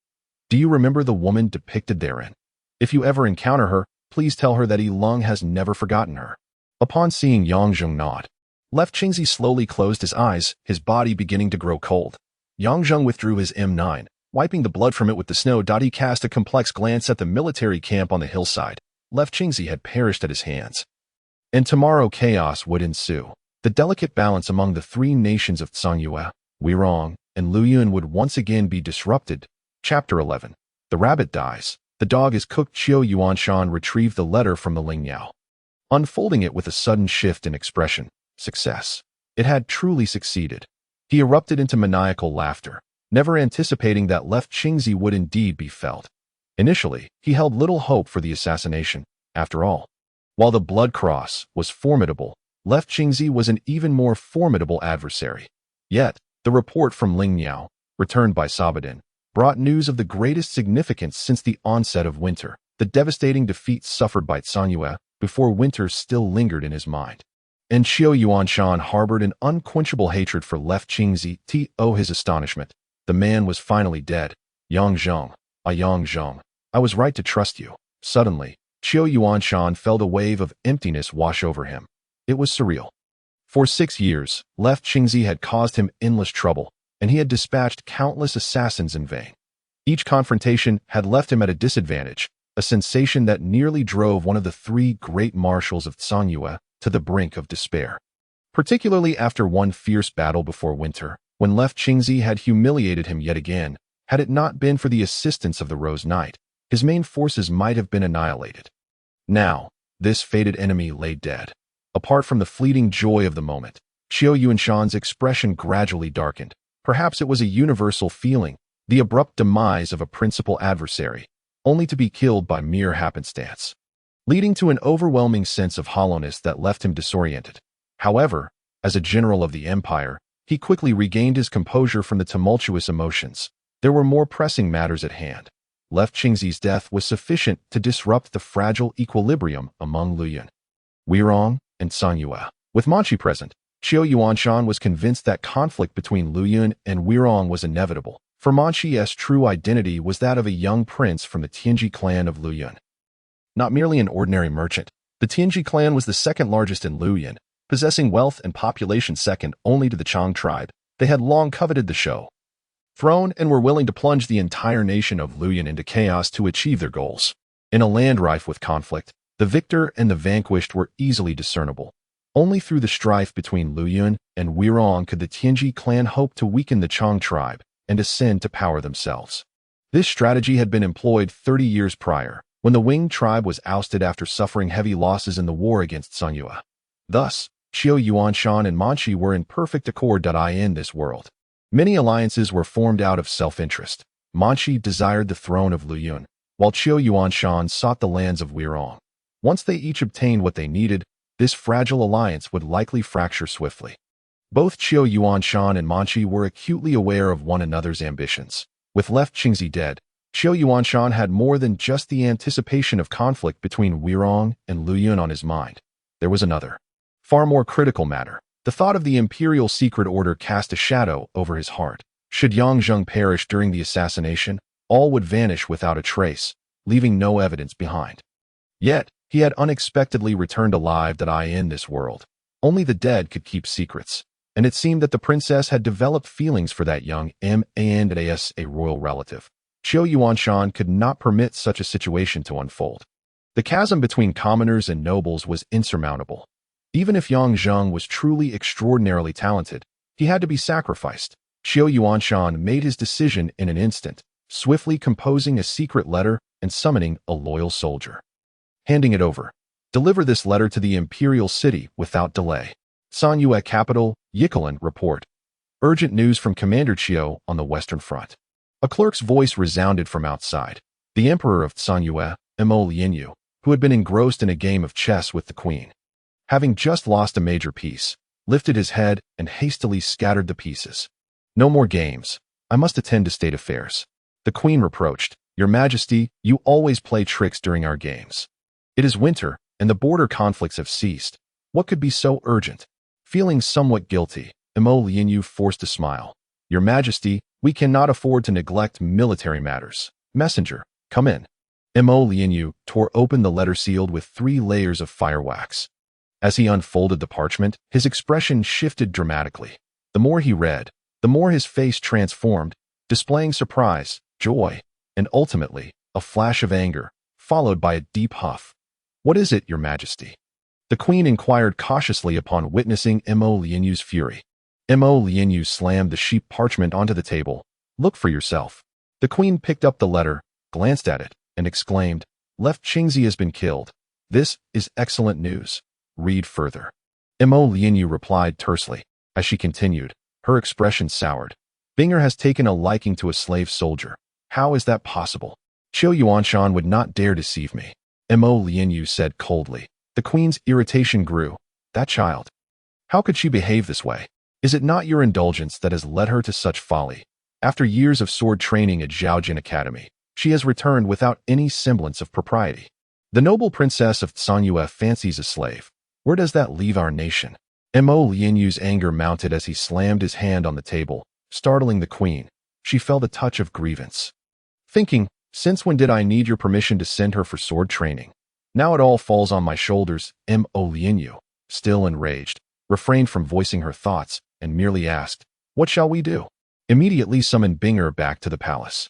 Do you remember the woman depicted therein? If you ever encounter her, please tell her that Lung has never forgotten her." Upon seeing Yang Zheng nod, Left Qingzi slowly closed his eyes, his body beginning to grow cold. Yang Zheng withdrew his M9, wiping the blood from it with the snow. He cast a complex glance at the military camp on the hillside. Left Qingzi had perished at his hands. And tomorrow chaos would ensue. The delicate balance among the three nations of Tsangyue, Weirong, and Luyuan would once again be disrupted. Chapter 11. The rabbit dies. The dog is cooked. Qiu Yuanshan retrieved the letter from the Lingyao, unfolding it with a sudden shift in expression. Success. It had truly succeeded. He erupted into maniacal laughter, never anticipating that Left Qingzi would indeed be felled. Initially, he held little hope for the assassination. After all, while the Blood Cross was formidable, Left Qingzi was an even more formidable adversary. Yet, the report from Lingyao, returned by Sabadin, brought news of the greatest significance since the onset of winter, the devastating defeat suffered by Tsangyue before winter still lingered in his mind. And Qiu Yuanshan harbored an unquenchable hatred for Left Qingzi. To his astonishment, the man was finally dead. Yang Zheng, Yang Zheng, I was right to trust you. Suddenly, Qiu Yuanshan felt a wave of emptiness wash over him. It was surreal. For 6 years, Left Qingzi had caused him endless trouble, and he had dispatched countless assassins in vain. Each confrontation had left him at a disadvantage, a sensation that nearly drove one of the three great marshals of Tsangyue to the brink of despair. Particularly after one fierce battle before winter, when Left Qingzi had humiliated him yet again. Had it not been for the assistance of the Rose Knight, his main forces might have been annihilated. Now, this fated enemy lay dead. Apart from the fleeting joy of the moment, Qiu Yuanshan's expression gradually darkened. Perhaps it was a universal feeling, the abrupt demise of a principal adversary, only to be killed by mere happenstance, leading to an overwhelming sense of hollowness that left him disoriented. However, as a general of the empire, he quickly regained his composure from the tumultuous emotions. There were more pressing matters at hand. Left Qingzi's death was sufficient to disrupt the fragile equilibrium among Luyuan, Weirong, and Tsangyue. With Manchi present, Qiu Yuanshan was convinced that conflict between Luyuan and Weirong was inevitable, for Manchi's true identity was that of a young prince from the Tianji clan of Luyuan. Not merely an ordinary merchant, the Tianji clan was the second largest in Luyuan, possessing wealth and population second only to the Chang tribe. They had long coveted the show throne and were willing to plunge the entire nation of Luyuan into chaos to achieve their goals. In a land rife with conflict, the victor and the vanquished were easily discernible. Only through the strife between Luyuan and Weirong could the Tianji clan hope to weaken the Chang tribe and ascend to power themselves. This strategy had been employed 30 years prior, when the Wing tribe was ousted after suffering heavy losses in the war against Tsangyue. Thus, Qiu Yuanshan and Manchi were in perfect accord. In this world, many alliances were formed out of self-interest. Manchi desired the throne of Luyuan, while Qiu Yuanshan sought the lands of Weirong. Once they each obtained what they needed, this fragile alliance would likely fracture swiftly. Both Qiu Yuanshan and Manqi were acutely aware of one another's ambitions. With left Qingzi dead, Qiu Yuanshan had more than just the anticipation of conflict between Weirong and Lu Yun on his mind. There was another, far more critical matter. The thought of the Imperial Secret Order cast a shadow over his heart. Should Yang Zheng perish during the assassination, all would vanish without a trace, leaving no evidence behind. Yet, he had unexpectedly returned alive in this world. Only the dead could keep secrets, and it seemed that the princess had developed feelings for that young M.A.N.D.A.S. a royal relative. Qiu Yuanshan could not permit such a situation to unfold. The chasm between commoners and nobles was insurmountable. Even if Yang Zheng was truly extraordinarily talented, he had to be sacrificed. Qiu Yuanshan made his decision in an instant, swiftly composing a secret letter and summoning a loyal soldier. Handing it over. Deliver this letter to the imperial city without delay. Sanyue capital, Yikalan report. Urgent news from Commander Qiu on the Western Front. A clerk's voice resounded from outside. The emperor of Sanyue, Mo Lianyu, who had been engrossed in a game of chess with the queen, having just lost a major piece, lifted his head and hastily scattered the pieces. No more games. I must attend to state affairs. The queen reproached. Your Majesty, you always play tricks during our games. It is winter, and the border conflicts have ceased. What could be so urgent? Feeling somewhat guilty, Mo Lianyu forced a smile. Your Majesty, we cannot afford to neglect military matters. Messenger, come in. Mo Lianyu tore open the letter sealed with 3 layers of firewax. As he unfolded the parchment, his expression shifted dramatically. The more he read, the more his face transformed, displaying surprise, joy, and ultimately, a flash of anger, followed by a deep huff. What is it, Your Majesty? The queen inquired cautiously upon witnessing Mo Lianyu's fury. Mo Lianyu slammed the sheep parchment onto the table. Look for yourself. The queen picked up the letter, glanced at it, and exclaimed, Left Qingzi has been killed. This is excellent news. Read further. Mo Lianyu replied tersely. As she continued, her expression soured. Binger has taken a liking to a slave soldier. How is that possible? Qiu Yuanshan would not dare deceive me. Mo Lianyu said coldly. The queen's irritation grew. That child. How could she behave this way? Is it not your indulgence that has led her to such folly? After years of sword training at Zhaojin Academy, she has returned without any semblance of propriety. The noble princess of Sanyue fancies a slave. Where does that leave our nation? Mo Lianyu's anger mounted as he slammed his hand on the table, startling the queen. She felt a touch of grievance. Thinking, since when did I need your permission to send her for sword training? Now it all falls on my shoulders. Mo Lianyu, still enraged, refrained from voicing her thoughts and merely asked, What shall we do? Immediately summon Binger back to the palace.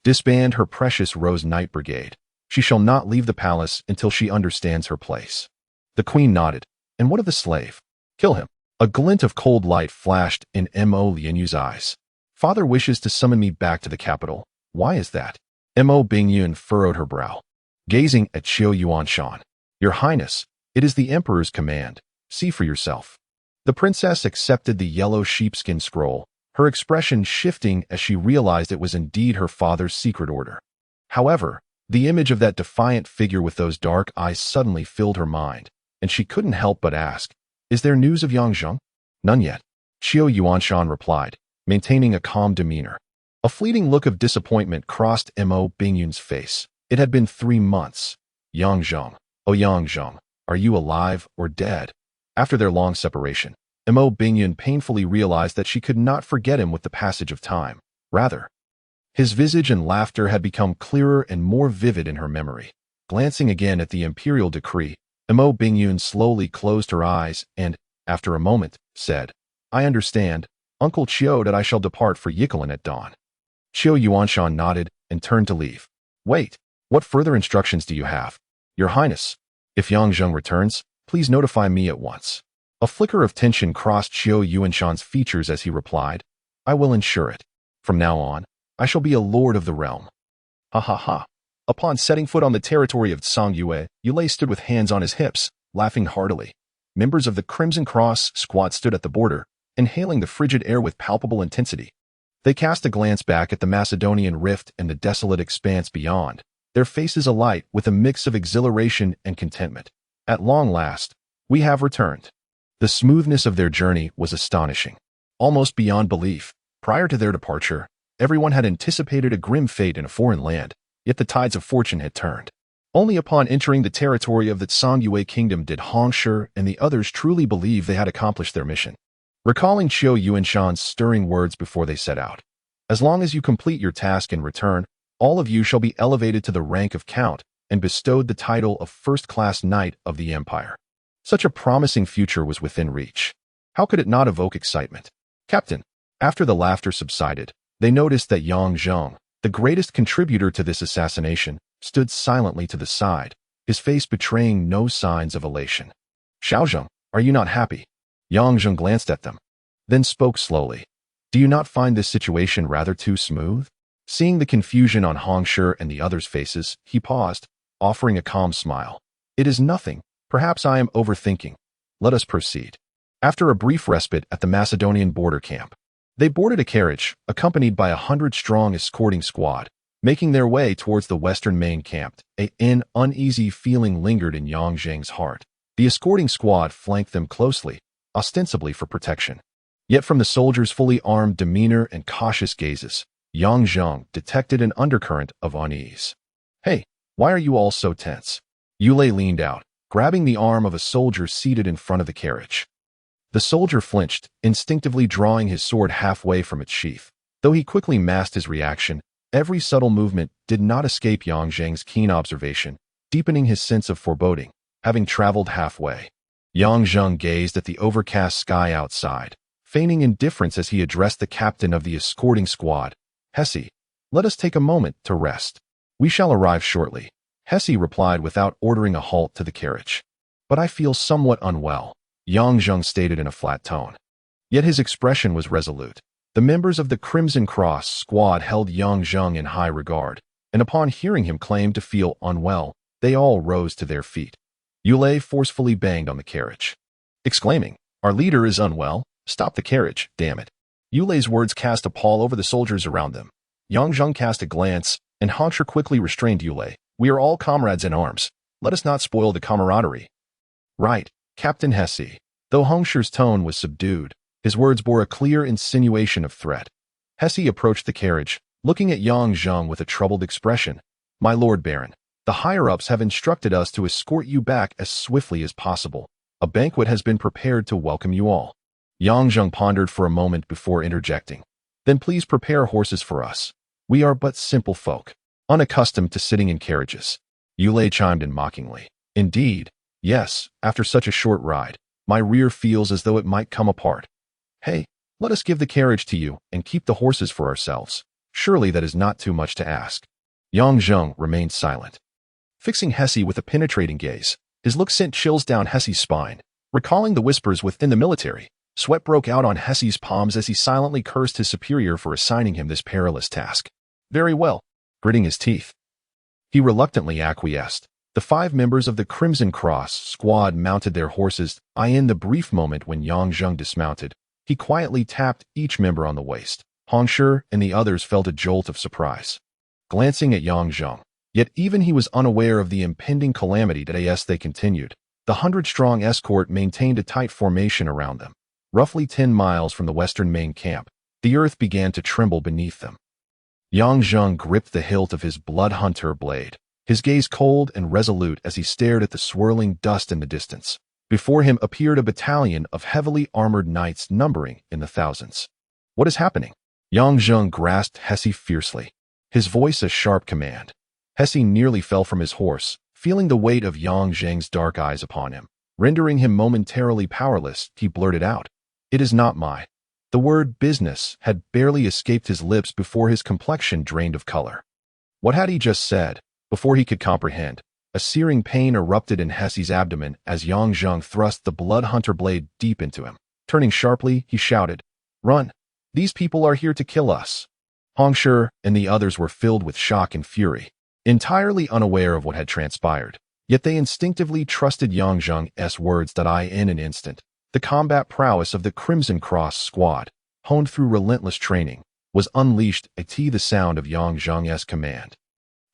Disband her precious Rose Knight Brigade. She shall not leave the palace until she understands her place. The queen nodded. And what of the slave? Kill him. A glint of cold light flashed in Mo Lianyu's eyes. Father wishes to summon me back to the capital. Why is that? Mo Bingyun furrowed her brow, gazing at Qiu Yuanshan. Your Highness, it is the Emperor's command. See for yourself. The princess accepted the yellow sheepskin scroll, her expression shifting as she realized it was indeed her father's secret order. However, the image of that defiant figure with those dark eyes suddenly filled her mind, and she couldn't help but ask, Is there news of Yang Zheng? None yet. Qiu Yuanshan replied, maintaining a calm demeanor. A fleeting look of disappointment crossed Mo Bingyun's face. It had been 3 months. Yang Zheng. Oh Yang Zheng, are you alive or dead? After their long separation, Mo Bingyun painfully realized that she could not forget him with the passage of time. Rather, his visage and laughter had become clearer and more vivid in her memory. Glancing again at the imperial decree, Mo Bingyun slowly closed her eyes and, after a moment, said, I understand, Uncle Qiu, that I shall depart for Yikalan at dawn. Qiu Yuanshan nodded and turned to leave. Wait, what further instructions do you have? Your Highness, if Yang Zheng returns, please notify me at once. A flicker of tension crossed Qiu Yuanshan's features as he replied, I will ensure it. From now on, I shall be a lord of the realm. Ha ha ha. Upon setting foot on the territory of Sanyue, Yulei stood with hands on his hips, laughing heartily. Members of the Crimson Cross squad stood at the border, inhaling the frigid air with palpable intensity. They cast a glance back at the Macedonian rift and the desolate expanse beyond, their faces alight with a mix of exhilaration and contentment. At long last, We have returned. The smoothness of their journey was astonishing, almost beyond belief. Prior to their departure, everyone had anticipated a grim fate in a foreign land, yet the tides of fortune had turned. Only upon entering the territory of the Songyue kingdom did Hongshi and the others truly believe they had accomplished their mission. Recalling Qiu Yuanshan's stirring words before they set out, "As long as you complete your task in return, all of you shall be elevated to the rank of Count and bestowed the title of first-class Knight of the Empire." Such a promising future was within reach. How could it not evoke excitement? "Captain." After the laughter subsided, they noticed that Yang Zheng, the greatest contributor to this assassination, stood silently to the side, his face betraying no signs of elation. "Xiaozheng, are you not happy?" Yang Zheng glanced at them, then spoke slowly. "Do you not find this situation rather too smooth?" Seeing the confusion on Hongshi and the others' faces, he paused, offering a calm smile. "It is nothing. Perhaps I am overthinking. Let us proceed." After a brief respite at the Macedonian border camp, they boarded a carriage, accompanied by 100-strong escorting squad, making their way towards the western main camp. An uneasy feeling lingered in Yang Zheng's heart. The escorting squad flanked them closely, ostensibly for protection. Yet from the soldiers' fully armed demeanor and cautious gazes, Yang Zheng detected an undercurrent of unease. "Hey, why are you all so tense?" Yulei leaned out, grabbing the arm of a soldier seated in front of the carriage. The soldier flinched, instinctively drawing his sword halfway from its sheath. Though he quickly masked his reaction, every subtle movement did not escape Yang Zheng's keen observation, deepening his sense of foreboding. Having traveled halfway, Yang Zheng gazed at the overcast sky outside, feigning indifference as he addressed the captain of the escorting squad. "Hesse, let us take a moment to rest. We shall arrive shortly." Hesse replied without ordering a halt to the carriage. "But I feel somewhat unwell," Yang Zheng stated in a flat tone. Yet his expression was resolute. The members of the Crimson Cross squad held Yang Zheng in high regard, and upon hearing him claim to feel unwell, they all rose to their feet. Yulei forcefully banged on the carriage, exclaiming, "Our leader is unwell. Stop the carriage, damn it." Yulei's words cast a pall over the soldiers around them. Yang Zheng cast a glance, and Hongshi quickly restrained Yulei. "We are all comrades in arms. Let us not spoil the camaraderie." "Right, Captain Hesse." Though Hongshi's tone was subdued, his words bore a clear insinuation of threat. Hesse approached the carriage, looking at Yang Zheng with a troubled expression. "My Lord Baron, the higher-ups have instructed us to escort you back as swiftly as possible. A banquet has been prepared to welcome you all." Yang Zheng pondered for a moment before interjecting. "Then please prepare horses for us. We are but simple folk, unaccustomed to sitting in carriages." Yulei chimed in mockingly. "Indeed, yes, after such a short ride, my rear feels as though it might come apart. Hey, let us give the carriage to you and keep the horses for ourselves. Surely that is not too much to ask." Yang Zheng remained silent, fixing Hesse with a penetrating gaze. His look sent chills down Hesse's spine. Recalling the whispers within the military, sweat broke out on Hesse's palms as he silently cursed his superior for assigning him this perilous task. "Very well." Gritting his teeth, he reluctantly acquiesced. The 5 members of the Crimson Cross squad mounted their horses. In the brief moment when Yang Zheng dismounted, he quietly tapped each member on the waist. Hongshi and the others felt a jolt of surprise, glancing at Yang Zheng. Yet even he was unaware of the impending calamity. As they continued, the 100-strong escort maintained a tight formation around them. Roughly 10 miles from the western main camp, the earth began to tremble beneath them. Yang Zheng gripped the hilt of his blood hunter blade, his gaze cold and resolute as he stared at the swirling dust in the distance. Before him appeared a battalion of heavily armored knights numbering in the thousands. "What is happening?" Yang Zheng grasped Hesse fiercely, his voice a sharp command. Hesse nearly fell from his horse, feeling the weight of Yang Zheng's dark eyes upon him. Rendering him momentarily powerless, he blurted out, "It is not my..." The word business had barely escaped his lips before his complexion drained of color. What had he just said? Before he could comprehend, a searing pain erupted in Hesse's abdomen as Yang Zheng thrust the blood hunter blade deep into him. Turning sharply, he shouted, "Run! These people are here to kill us!" Hongshi and the others were filled with shock and fury, entirely unaware of what had transpired. Yet they instinctively trusted Yang Zheng's words. In an instant, the combat prowess of the Crimson Cross squad, honed through relentless training, was unleashed. The sound of Yang Zheng's command.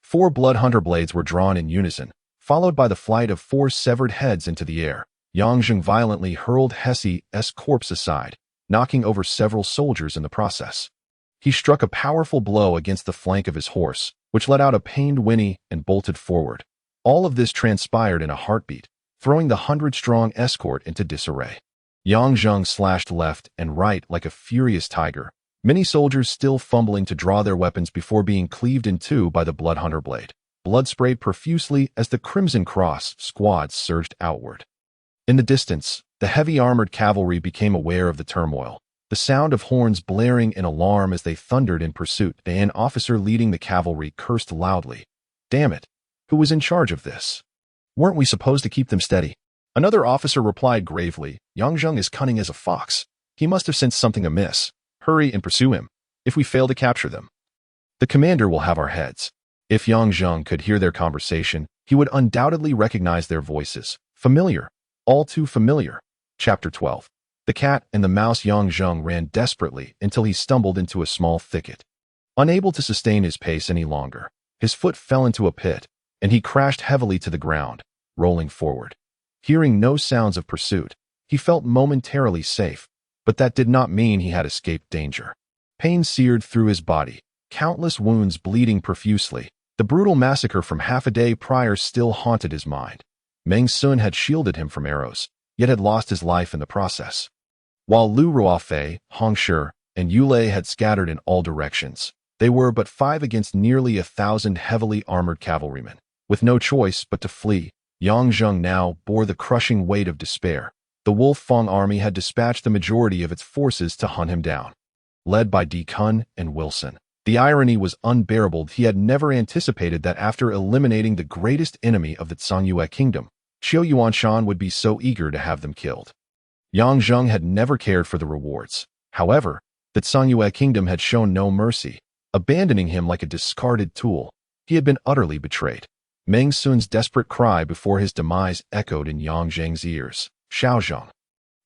4 blood hunter blades were drawn in unison, followed by the flight of 4 severed heads into the air. Yang Zheng violently hurled Hesse's corpse aside, knocking over several soldiers in the process. He struck a powerful blow against the flank of his horse, which let out a pained whinny and bolted forward. All of this transpired in a heartbeat, throwing the 100-strong escort into disarray. Yang Zheng slashed left and right like a furious tiger, many soldiers still fumbling to draw their weapons before being cleaved in two by the Bloodhunter blade. Blood sprayed profusely as the Crimson Cross squads surged outward. In the distance, the heavy armored cavalry became aware of the turmoil, the sound of horns blaring in alarm as they thundered in pursuit. An officer leading the cavalry cursed loudly. "Damn it! Who was in charge of this? Weren't we supposed to keep them steady?" Another officer replied gravely, "Yang Zheng is cunning as a fox. He must have sensed something amiss. Hurry and pursue him. If we fail to capture them, the commander will have our heads." If Yang Zheng could hear their conversation, he would undoubtedly recognize their voices. Familiar. All too familiar. Chapter 12. The cat and the mouse. Yang Zheng ran desperately until he stumbled into a small thicket. Unable to sustain his pace any longer, his foot fell into a pit, and he crashed heavily to the ground, rolling forward. Hearing no sounds of pursuit, he felt momentarily safe, but that did not mean he had escaped danger. Pain seared through his body, countless wounds bleeding profusely. The brutal massacre from half a day prior still haunted his mind. Meng Sun had shielded him from arrows, yet had lost his life in the process. While Lu Ruofei, Hong Shi, and Yulei had scattered in all directions, they were but 5 against nearly 1,000 heavily armored cavalrymen. With no choice but to flee, Yang Zheng now bore the crushing weight of despair. The Wolf Fang army had dispatched the majority of its forces to hunt him down. Led by Di Kun and Wilson, the irony was unbearable. He had never anticipated that after eliminating the greatest enemy of the Tsangyue kingdom, Qiu Yuanshan would be so eager to have them killed. Yang Zheng had never cared for the rewards. However, the Tsangyue kingdom had shown no mercy, abandoning him like a discarded tool. He had been utterly betrayed. Meng Sun's desperate cry before his demise echoed in Yang Zheng's ears. "Xiaozhong,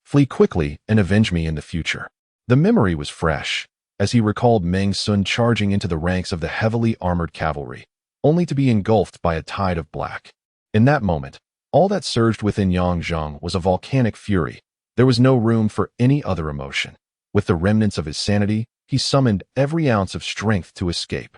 flee quickly and avenge me in the future." The memory was fresh, as he recalled Meng Sun charging into the ranks of the heavily armored cavalry, only to be engulfed by a tide of black. In that moment, all that surged within Yang Zheng was a volcanic fury. There was no room for any other emotion. With the remnants of his sanity, he summoned every ounce of strength to escape.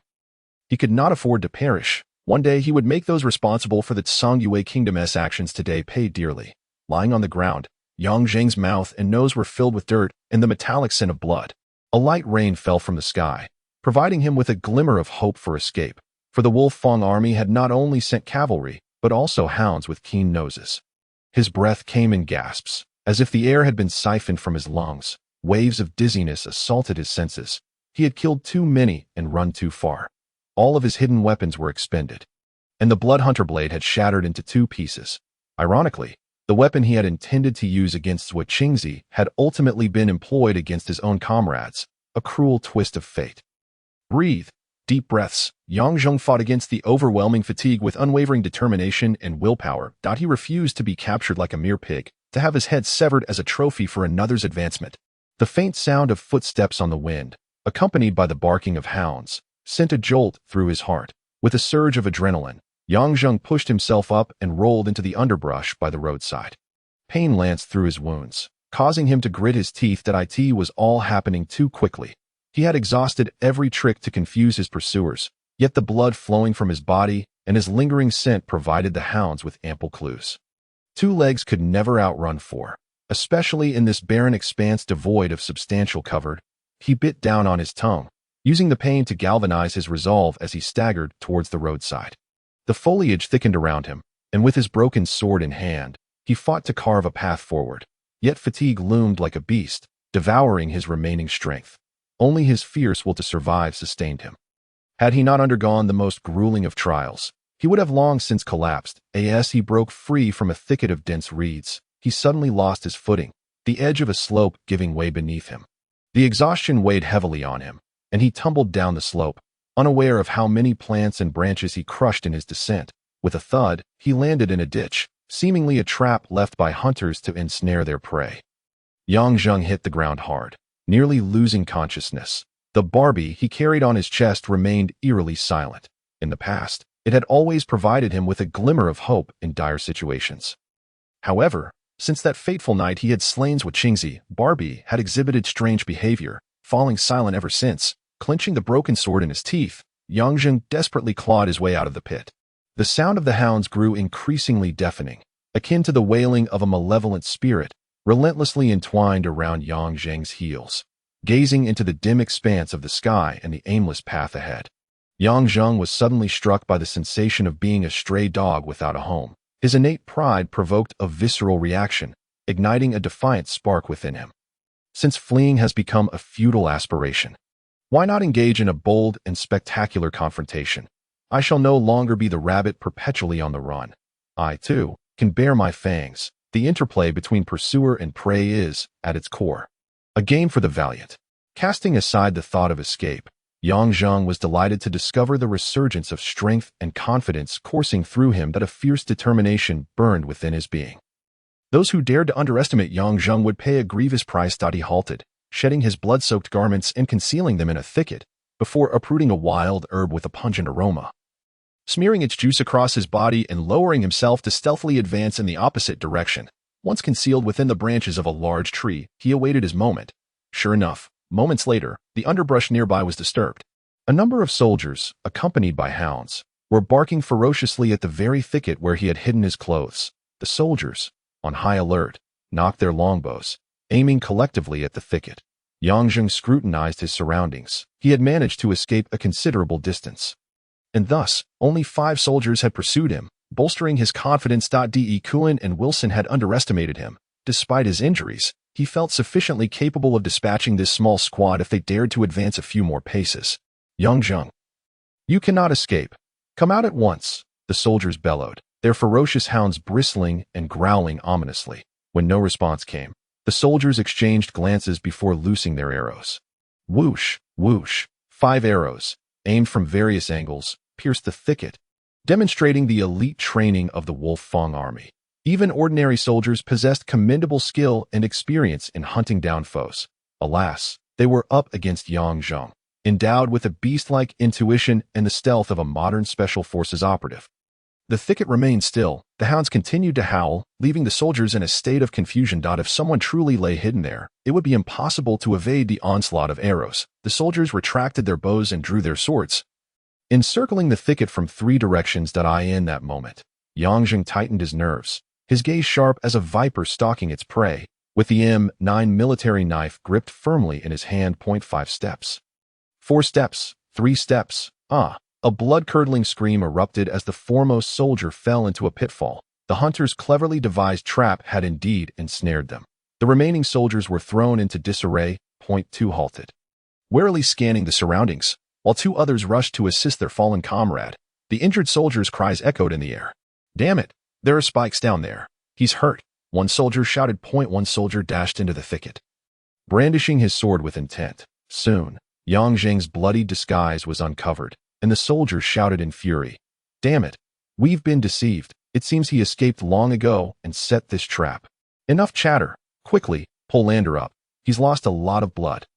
He could not afford to perish. One day he would make those responsible for the Tsangyue kingdom's actions today pay dearly. Lying on the ground, Yang Zheng's mouth and nose were filled with dirt and the metallic scent of blood. A light rain fell from the sky, providing him with a glimmer of hope for escape, for the Wolf Fang army had not only sent cavalry, but also hounds with keen noses. His breath came in gasps, as if the air had been siphoned from his lungs. Waves of dizziness assaulted his senses. He had killed too many and run too far. All of his hidden weapons were expended, and the Bloodhunter blade had shattered into 2 pieces. Ironically, the weapon he had intended to use against Zhou Qingzi had ultimately been employed against his own comrades, a cruel twist of fate. Breathe. Deep breaths. Yang Zheng fought against the overwhelming fatigue with unwavering determination and willpower. He refused to be captured like a mere pig, to have his head severed as a trophy for another's advancement. The faint sound of footsteps on the wind, accompanied by the barking of hounds, sent a jolt through his heart. With a surge of adrenaline, Yang Zheng pushed himself up and rolled into the underbrush by the roadside. Pain lanced through his wounds, causing him to grit his teeth. It was all happening too quickly. He had exhausted every trick to confuse his pursuers, yet the blood flowing from his body and his lingering scent provided the hounds with ample clues. 2 legs could never outrun 4, especially in this barren expanse devoid of substantial cover. He bit down on his tongue, using the pain to galvanize his resolve as he staggered towards the roadside. The foliage thickened around him, and with his broken sword in hand, he fought to carve a path forward. Yet fatigue loomed like a beast, devouring his remaining strength. Only his fierce will to survive sustained him. Had he not undergone the most grueling of trials, he would have long since collapsed. As he broke free from a thicket of dense reeds, he suddenly lost his footing, the edge of a slope giving way beneath him. The exhaustion weighed heavily on him, and he tumbled down the slope, unaware of how many plants and branches he crushed in his descent. With a thud, he landed in a ditch, seemingly a trap left by hunters to ensnare their prey. Yang Zheng hit the ground hard, nearly losing consciousness. The Barbie he carried on his chest remained eerily silent. In the past, it had always provided him with a glimmer of hope in dire situations. However, Since that fateful night he had slain Wachingzi, Barbie had exhibited strange behavior, falling silent ever since. Clenching the broken sword in his teeth, Yangjung desperately clawed his way out of the pit. The sound of the hounds grew increasingly deafening, akin to the wailing of a malevolent spirit, relentlessly entwined around Yang Zheng's heels. Gazing into the dim expanse of the sky and the aimless path ahead, Yang Zheng was suddenly struck by the sensation of being a stray dog without a home. His innate pride provoked a visceral reaction, igniting a defiant spark within him. Since fleeing has become a futile aspiration, why not engage in a bold and spectacular confrontation? I shall no longer be the rabbit perpetually on the run. I, too, can bare my fangs. The interplay between pursuer and prey is, at its core, a game for the valiant. Casting aside the thought of escape, Yang Zheng was delighted to discover the resurgence of strength and confidence coursing through him, that a fierce determination burned within his being. Those who dared to underestimate Yang Zheng would pay a grievous price. He halted, shedding his blood-soaked garments and concealing them in a thicket, before uprooting a wild herb with a pungent aroma. Smearing its juice across his body and lowering himself to stealthily advance in the opposite direction. Once concealed within the branches of a large tree, he awaited his moment. Sure enough, moments later, the underbrush nearby was disturbed. A number of soldiers, accompanied by hounds, were barking ferociously at the very thicket where he had hidden his clothes. The soldiers, on high alert, knocked their longbows, aiming collectively at the thicket. Yang Zheng scrutinized his surroundings. He had managed to escape a considerable distance, and thus, only 5 soldiers had pursued him, bolstering his confidence. De Kuan and Wilson had underestimated him. Despite his injuries, he felt sufficiently capable of dispatching this small squad if they dared to advance a few more paces. Yang Zheng, you cannot escape. Come out at once, the soldiers bellowed, their ferocious hounds bristling and growling ominously. When no response came, the soldiers exchanged glances before loosing their arrows. Whoosh, whoosh, 5 arrows, aimed from various angles, pierced the thicket, demonstrating the elite training of the Wolf Fang army. Even ordinary soldiers possessed commendable skill and experience in hunting down foes. Alas, they were up against Yang Zheng, endowed with a beast-like intuition and the stealth of a modern special forces operative. The thicket remained still. The hounds continued to howl, leaving the soldiers in a state of confusion. If someone truly lay hidden there, it would be impossible to evade the onslaught of arrows. The soldiers retracted their bows and drew their swords, encircling the thicket from 3 directions. In that moment, Yang Zheng tightened his nerves, his gaze sharp as a viper stalking its prey, with the M9 military knife gripped firmly in his hand. 5 steps. 4 steps. 3 steps. A blood-curdling scream erupted as the foremost soldier fell into a pitfall. The hunter's cleverly devised trap had indeed ensnared them. The remaining soldiers were thrown into disarray. 2 halted, warily scanning the surroundings, while 2 others rushed to assist their fallen comrade. The injured soldier's cries echoed in the air. Damn it, there are spikes down there. He's hurt, one soldier shouted. 1 soldier dashed into the thicket, brandishing his sword with intent. Soon, Yang Zheng's bloody disguise was uncovered, and the soldiers shouted in fury. Damn it, we've been deceived. It seems he escaped long ago and set this trap. Enough chatter. Quickly, pull Lander up. He's lost a lot of blood.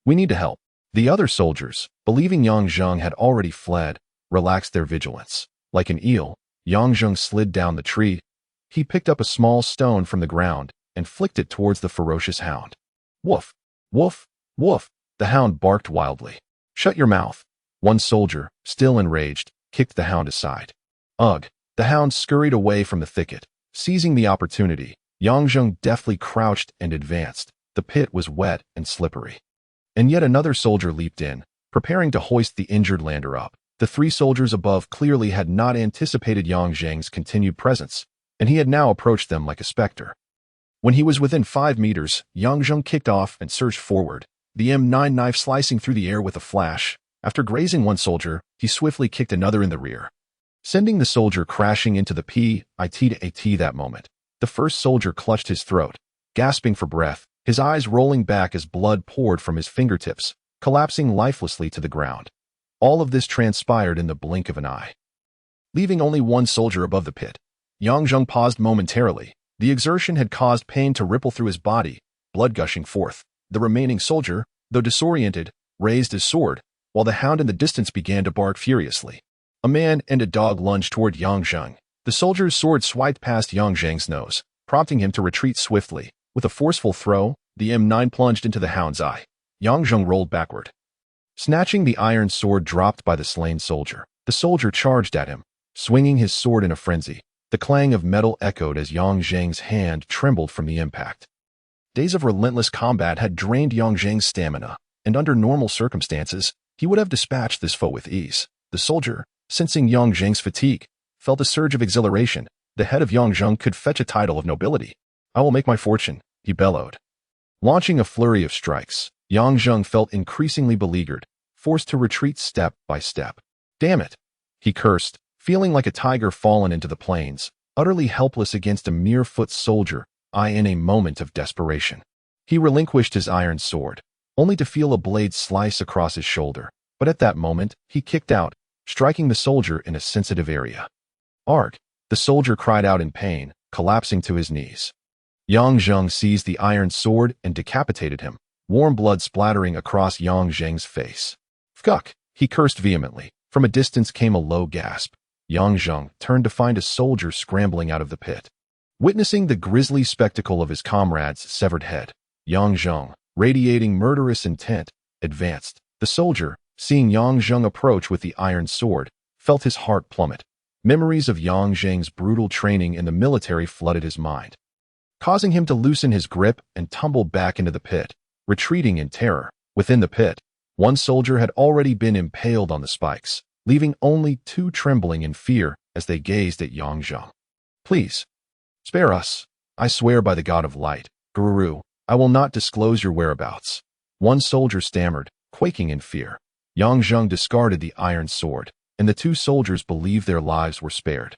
We need to help. The other soldiers, believing Yang Zheng had already fled, relaxed their vigilance. Like an eel, Yang Zheng slid down the tree. He picked up a small stone from the ground and flicked it towards the ferocious hound. Woof, woof, woof, the hound barked wildly. Shut your mouth. One soldier, still enraged, kicked the hound aside. Ugh, the hound scurried away from the thicket. Seizing the opportunity, Yang Zheng deftly crouched and advanced. The pit was wet and slippery. And yet another soldier leaped in, preparing to hoist the injured Lander up. The 3 soldiers above clearly had not anticipated Yang Zheng's continued presence, and he had now approached them like a specter. When he was within 5 meters, Yang Zheng kicked off and surged forward, the M9 knife slicing through the air with a flash. After grazing 1 soldier, he swiftly kicked another in the rear, sending the soldier crashing into the pit. That moment, the first soldier clutched his throat, gasping for breath, his eyes rolling back as blood poured from his fingertips, collapsing lifelessly to the ground. All of this transpired in the blink of an eye. Leaving only 1 soldier above the pit, Yang Zheng paused momentarily. The exertion had caused pain to ripple through his body, blood gushing forth. The remaining soldier, though disoriented, raised his sword, while the hound in the distance began to bark furiously. A man and a dog lunged toward Yang Zheng. The soldier's sword swiped past Yang Zheng's nose, prompting him to retreat swiftly. With a forceful throw, the M9 plunged into the hound's eye. Yang Zheng rolled backward. Snatching the iron sword dropped by the slain soldier, the soldier charged at him, swinging his sword in a frenzy. The clang of metal echoed as Yang Zheng's hand trembled from the impact. Days of relentless combat had drained Yang Zheng's stamina, and under normal circumstances, he would have dispatched this foe with ease. The soldier, sensing Yang Zheng's fatigue, felt a surge of exhilaration. The head of Yang Zheng could fetch a title of nobility. "I will make my fortune," he bellowed. Launching a flurry of strikes, Yang Zheng felt increasingly beleaguered, forced to retreat step by step. "Damn it," he cursed, feeling like a tiger fallen into the plains, utterly helpless against a mere foot soldier, in a moment of desperation. He relinquished his iron sword, only to feel a blade slice across his shoulder. But at that moment, he kicked out, striking the soldier in a sensitive area. "Arg!" The soldier cried out in pain, collapsing to his knees. Yang Zheng seized the iron sword and decapitated him, warm blood splattering across Yang Zheng's face. "Fuck!" he cursed vehemently. From a distance came a low gasp. Yang Zheng turned to find a soldier scrambling out of the pit. Witnessing the grisly spectacle of his comrade's severed head, Yang Zheng, radiating murderous intent, advanced. The soldier, seeing Yang Zheng approach with the iron sword, felt his heart plummet. Memories of Yang Zheng's brutal training in the military flooded his mind, causing him to loosen his grip and tumble back into the pit, retreating in terror. Within the pit, one soldier had already been impaled on the spikes, leaving only two trembling in fear as they gazed at Yang Zheng. "Please, spare us. I swear by the god of light, Guru, I will not disclose your whereabouts," one soldier stammered, quaking in fear. Yang Zheng discarded the iron sword, and the two soldiers believed their lives were spared,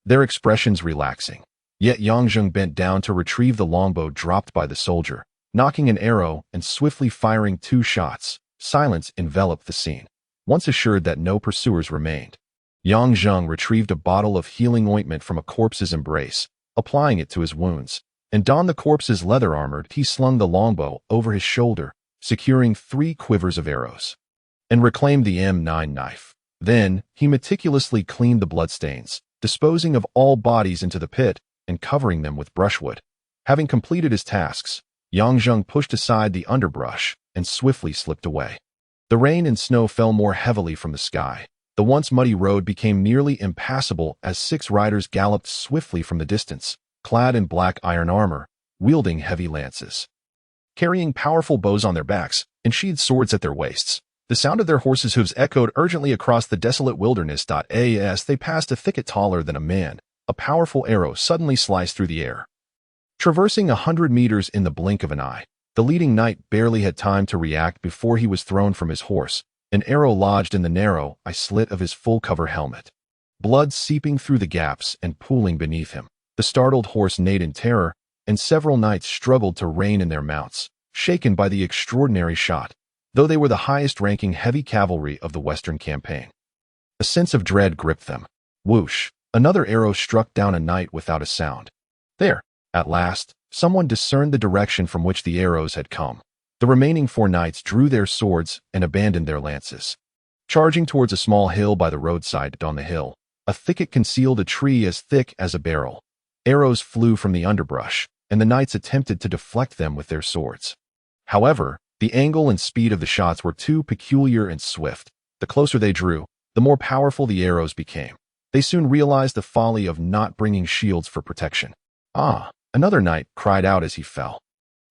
their expressions relaxing. Yet Yang Zheng bent down to retrieve the longbow dropped by the soldier, knocking an arrow and swiftly firing 2 shots. Silence enveloped the scene. Once assured that no pursuers remained, Yang Zheng retrieved a bottle of healing ointment from a corpse's embrace, applying it to his wounds, and donned the corpse's leather armor. He slung the longbow over his shoulder, securing 3 quivers of arrows, and reclaimed the M9 knife. Then, he meticulously cleaned the bloodstains, disposing of all bodies into the pit and covering them with brushwood. Having completed his tasks, Yang Zheng pushed aside the underbrush and swiftly slipped away. The rain and snow fell more heavily from the sky. The once muddy road became nearly impassable as 6 riders galloped swiftly from the distance, clad in black iron armor, wielding heavy lances, carrying powerful bows on their backs, and sheathed swords at their waists. The sound of their horses' hooves echoed urgently across the desolate wilderness. As they passed a thicket taller than a man, a powerful arrow suddenly sliced through the air. Traversing 100 meters in the blink of an eye, the leading knight barely had time to react before he was thrown from his horse. An arrow lodged in the narrow eye slit of his full-cover helmet, blood seeping through the gaps and pooling beneath him. The startled horse neighed in terror, and several knights struggled to rein in their mounts, shaken by the extraordinary shot, though they were the highest-ranking heavy cavalry of the Western campaign. A sense of dread gripped them. Whoosh! Another arrow struck down a knight without a sound. There, at last, someone discerned the direction from which the arrows had come. The remaining 4 knights drew their swords and abandoned their lances. Charging towards a small hill by the roadside. On the hill, a thicket concealed a tree as thick as a barrel. Arrows flew from the underbrush, and the knights attempted to deflect them with their swords. However, the angle and speed of the shots were too peculiar and swift. The closer they drew, the more powerful the arrows became. They soon realized the folly of not bringing shields for protection. "Ah!" another knight cried out as he fell.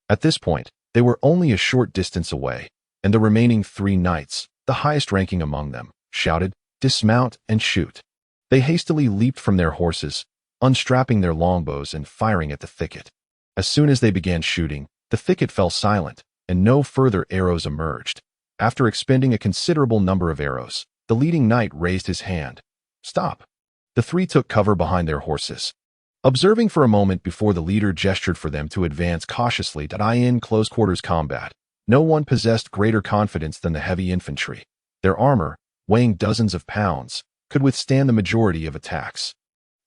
At this point, they were only a short distance away, and the remaining 3 knights, the highest ranking among them, shouted, "Dismount and shoot." They hastily leaped from their horses, unstrapping their longbows and firing at the thicket. As soon as they began shooting, the thicket fell silent, and no further arrows emerged. After expending a considerable number of arrows, the leading knight raised his hand. "Stop!" The 3 took cover behind their horses, observing for a moment before the leader gestured for them to advance cautiously. In close-quarters combat, no one possessed greater confidence than the heavy infantry. Their armor, weighing dozens of pounds, could withstand the majority of attacks.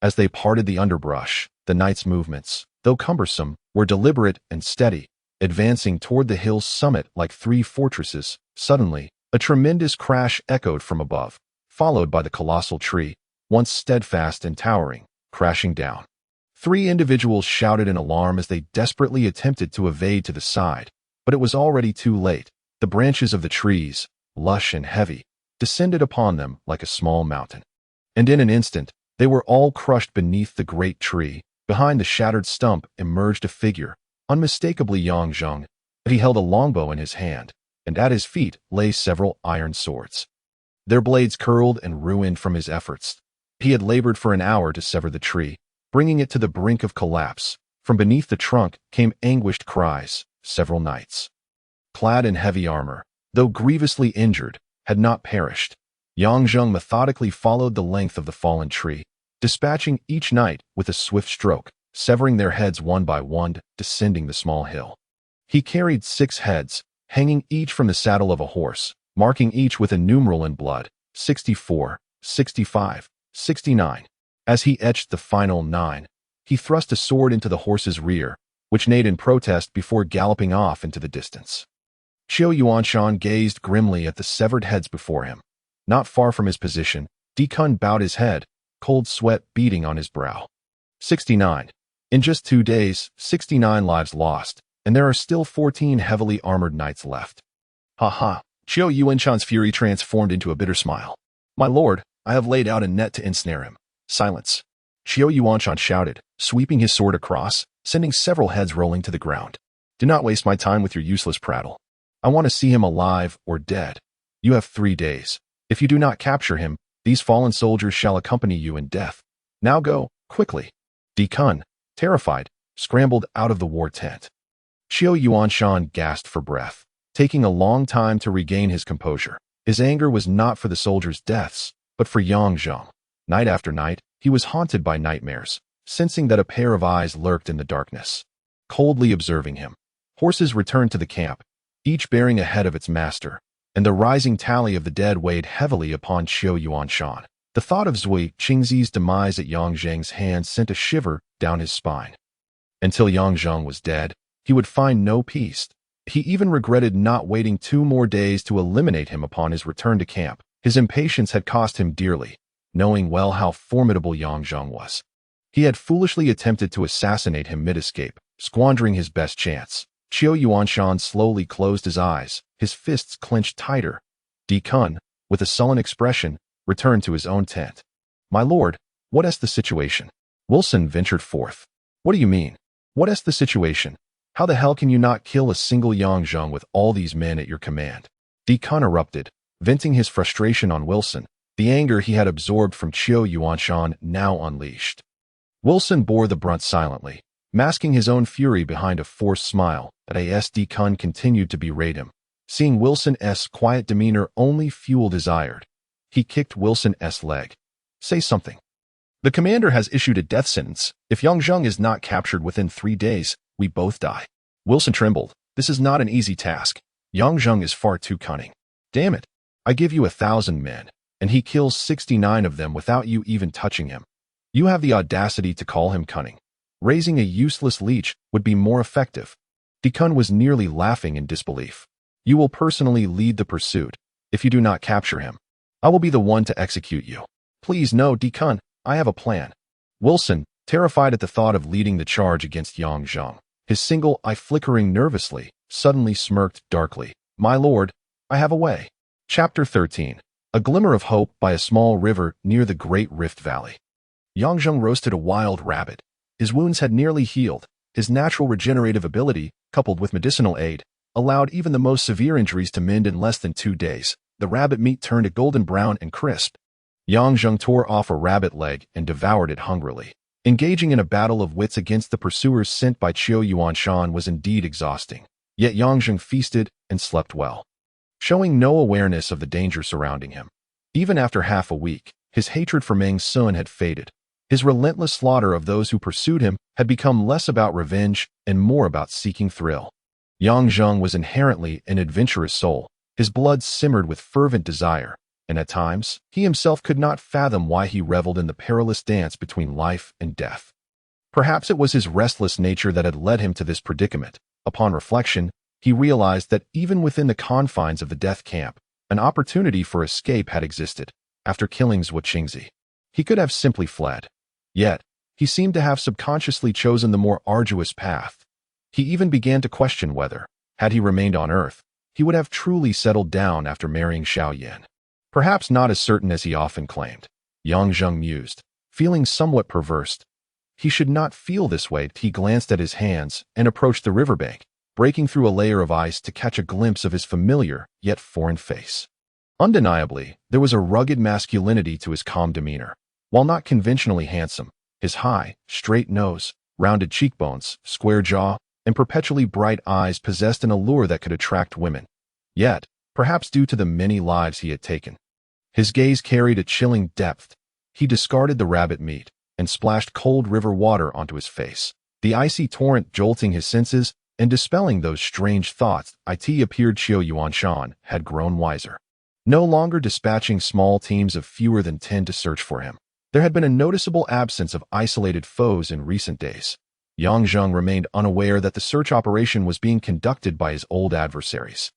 As they parted the underbrush, the knights' movements, though cumbersome, were deliberate and steady, advancing toward the hill's summit like 3 fortresses. Suddenly, a tremendous crash echoed from above, followed by the colossal tree, once steadfast and towering, crashing down. Three individuals shouted in alarm as they desperately attempted to evade to the side, but it was already too late. The branches of the trees, lush and heavy, descended upon them like a small mountain. And in an instant, they were all crushed beneath the great tree. Behind the shattered stump emerged a figure, unmistakably Yang Zheng. He held a longbow in his hand, and at his feet lay several iron swords. Their blades curled and ruined from his efforts. He had labored for an hour to sever the tree, bringing it to the brink of collapse. From beneath the trunk came anguished cries. Several knights, clad in heavy armor, though grievously injured, had not perished. Yang Zheng methodically followed the length of the fallen tree, dispatching each knight with a swift stroke, severing their heads one by one, descending the small hill. He carried 6 heads, hanging each from the saddle of a horse, marking each with a numeral in blood, 64, 65, 69. As he etched the final 9, he thrust a sword into the horse's rear, which neighed in protest before galloping off into the distance. Qiu Yuanshan gazed grimly at the severed heads before him. Not far from his position, Decun bowed his head, cold sweat beading on his brow. 69. In just 2 days, 69 lives lost, and there are still 14 heavily armored knights left. Ha ha! Qiu Yuanshan's fury transformed into a bitter smile. My lord, I have laid out a net to ensnare him. Silence! Qiu Yuanshan shouted, sweeping his sword across, sending several heads rolling to the ground. Do not waste my time with your useless prattle. I want to see him alive or dead. You have 3 days. If you do not capture him, these fallen soldiers shall accompany you in death. Now go, quickly. Decun, terrified, scrambled out of the war tent. Qiu Yuanshan gasped for breath, taking a long time to regain his composure. His anger was not for the soldiers' deaths, but for Yang Zheng. Night after night, he was haunted by nightmares, sensing that a pair of eyes lurked in the darkness, coldly observing him. Horses returned to the camp, each bearing a head of its master, and the rising tally of the dead weighed heavily upon Qiu Yuanshan. The thought of Zui Qingzi's demise at Yang Zheng's hands sent a shiver down his spine. Until Yang Zheng was dead, he would find no peace. He even regretted not waiting 2 more days to eliminate him upon his return to camp. His impatience had cost him dearly, knowing well how formidable Yang Zheng was. He had foolishly attempted to assassinate him mid-escape, squandering his best chance. Qiu Yuanshan slowly closed his eyes, his fists clenched tighter. Decun, with a sullen expression, returned to his own tent. My lord, what is the situation? Wilson ventured forth. What do you mean? What is the situation? How the hell can you not kill a single Yang Zheng with all these men at your command? Decun erupted, venting his frustration on Wilson, the anger he had absorbed from Qiu Yuanshan now unleashed. Wilson bore the brunt silently, masking his own fury behind a forced smile. As Decun continued to berate him. Seeing Wilson's quiet demeanor only fueled his ire. He kicked Wilson's leg. Say something. The commander has issued a death sentence. If Yang Zheng is not captured within 3 days, we both die. Wilson trembled. This is not an easy task. Yang Zheng is far too cunning. Damn it. I give you 1,000 men, and he kills 69 of them without you even touching him. You have the audacity to call him cunning. Raising a useless leech would be more effective. Decun was nearly laughing in disbelief. You will personally lead the pursuit. If you do not capture him, I will be the one to execute you. Please no, Decun, I have a plan. Wilson, terrified at the thought of leading the charge against Yang Zheng, his single eye flickering nervously, suddenly smirked darkly. My lord, I have a way. Chapter 13. A glimmer of hope by a small river near the Great Rift Valley. Yang Zheng roasted a wild rabbit. His wounds had nearly healed. His natural regenerative ability, coupled with medicinal aid, allowed even the most severe injuries to mend in less than 2 days. The rabbit meat turned a golden brown and crisp. Yang Zheng tore off a rabbit leg and devoured it hungrily. Engaging in a battle of wits against the pursuers sent by Qiu Yuanshan was indeed exhausting. Yet Yang Zheng feasted and slept well, showing no awareness of the danger surrounding him. Even after half a week, his hatred for Meng Sun had faded. His relentless slaughter of those who pursued him had become less about revenge and more about seeking thrill. Yang Zheng was inherently an adventurous soul. His blood simmered with fervent desire, and at times, he himself could not fathom why he reveled in the perilous dance between life and death. Perhaps it was his restless nature that had led him to this predicament. Upon reflection, he realized that even within the confines of the death camp, an opportunity for escape had existed. After killing Zui Qingzi, he could have simply fled. Yet, He seemed to have subconsciously chosen the more arduous path. He even began to question whether, had he remained on Earth, he would have truly settled down after marrying Xiao Yan. Perhaps not as certain as he often claimed. Yang Zheng mused, feeling somewhat perverse. He should not feel this way. He glanced at his hands and approached the riverbank, breaking through a layer of ice to catch a glimpse of his familiar, yet foreign face. Undeniably, there was a rugged masculinity to his calm demeanor. While not conventionally handsome, his high, straight nose, rounded cheekbones, square jaw, and perpetually bright eyes possessed an allure that could attract women. Yet, perhaps due to the many lives he had taken, his gaze carried a chilling depth. He discarded the rabbit meat and splashed cold river water onto his face, the icy torrent jolting his senses and dispelling those strange thoughts. It appeared Qiu Yuanshan had grown wiser. No longer dispatching small teams of fewer than 10 to search for him, there had been a noticeable absence of isolated foes in recent days. Yang Zheng remained unaware that the search operation was being conducted by his old adversaries.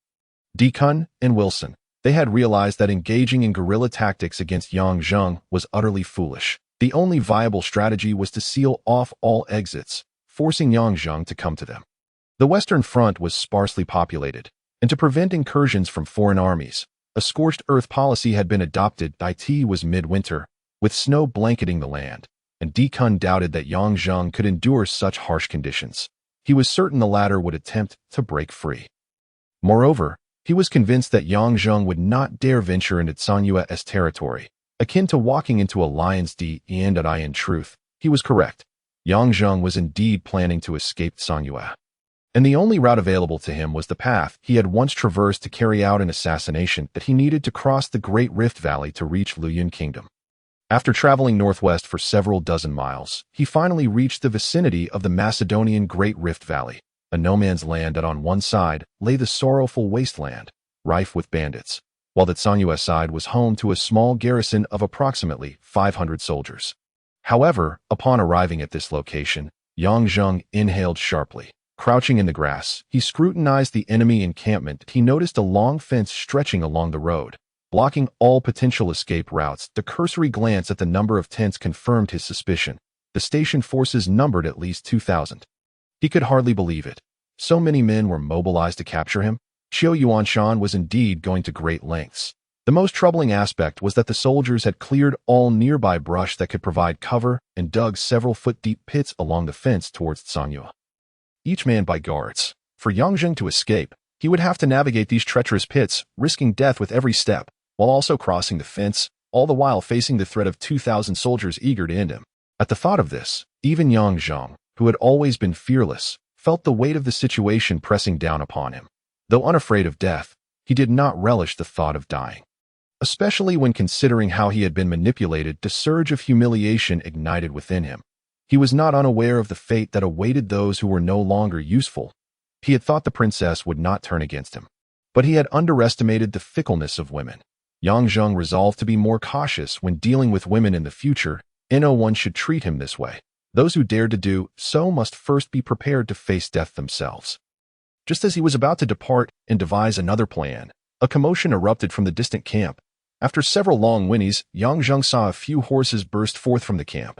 Decun and Wilson. They had realized that engaging in guerrilla tactics against Yang Zheng was utterly foolish. The only viable strategy was to seal off all exits, forcing Yang Zheng to come to them. The Western Front was sparsely populated, and to prevent incursions from foreign armies, a scorched earth policy had been adopted. It was midwinter, with snow blanketing the land, and Decun doubted that Yang Zheng could endure such harsh conditions. He was certain the latter would attempt to break free. Moreover, he was convinced that Yang Zheng would not dare venture into Sanyue's territory, akin to walking into a lion's den. In truth, he was correct. Yang Zheng was indeed planning to escape Sanyue. And the only route available to him was the path he had once traversed to carry out an assassination that he needed to cross the Great Rift Valley to reach Luyun Kingdom. After traveling northwest for several dozen miles, he finally reached the vicinity of the Macedonian Great Rift Valley, a no-man's land that on one side lay the sorrowful wasteland, rife with bandits, while the Sanyue side was home to a small garrison of approximately 500 soldiers. However, upon arriving at this location, Yang Zheng inhaled sharply. Crouching in the grass, he scrutinized the enemy encampment. He noticed a long fence stretching along the road, blocking all potential escape routes. The cursory glance at the number of tents confirmed his suspicion. The station forces numbered at least 2,000. He could hardly believe it. So many men were mobilized to capture him. Qiu Yuanshan was indeed going to great lengths. The most troubling aspect was that the soldiers had cleared all nearby brush that could provide cover and dug several foot-deep pits along the fence towards Sanyue. Each manned by guards. For Yang Zheng to escape, he would have to navigate these treacherous pits, risking death with every step, while also crossing the fence, all the while facing the threat of 2,000 soldiers eager to end him. At the thought of this, even Yang Zheng, who had always been fearless, felt the weight of the situation pressing down upon him. Though unafraid of death, he did not relish the thought of dying. Especially when considering how he had been manipulated, the surge of humiliation ignited within him. He was not unaware of the fate that awaited those who were no longer useful. He had thought the princess would not turn against him. But he had underestimated the fickleness of women. Yang Zheng resolved to be more cautious when dealing with women in the future. No one should treat him this way. Those who dared to do so must first be prepared to face death themselves. Just as he was about to depart and devise another plan, a commotion erupted from the distant camp. After several long whinnies, Yang Zheng saw a few horses burst forth from the camp,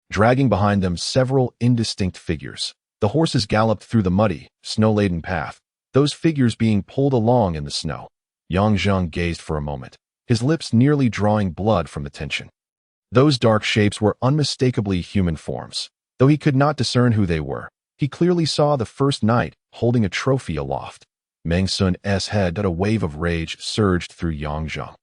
dragging behind them several indistinct figures. The horses galloped through the muddy, snow-laden path, those figures being pulled along in the snow. Yang Zheng gazed for a moment, his lips nearly drawing blood from the tension. Those dark shapes were unmistakably human forms. Though he could not discern who they were, he clearly saw the first knight holding a trophy aloft. Meng Sun's head. A wave of rage surged through Yang Zheng.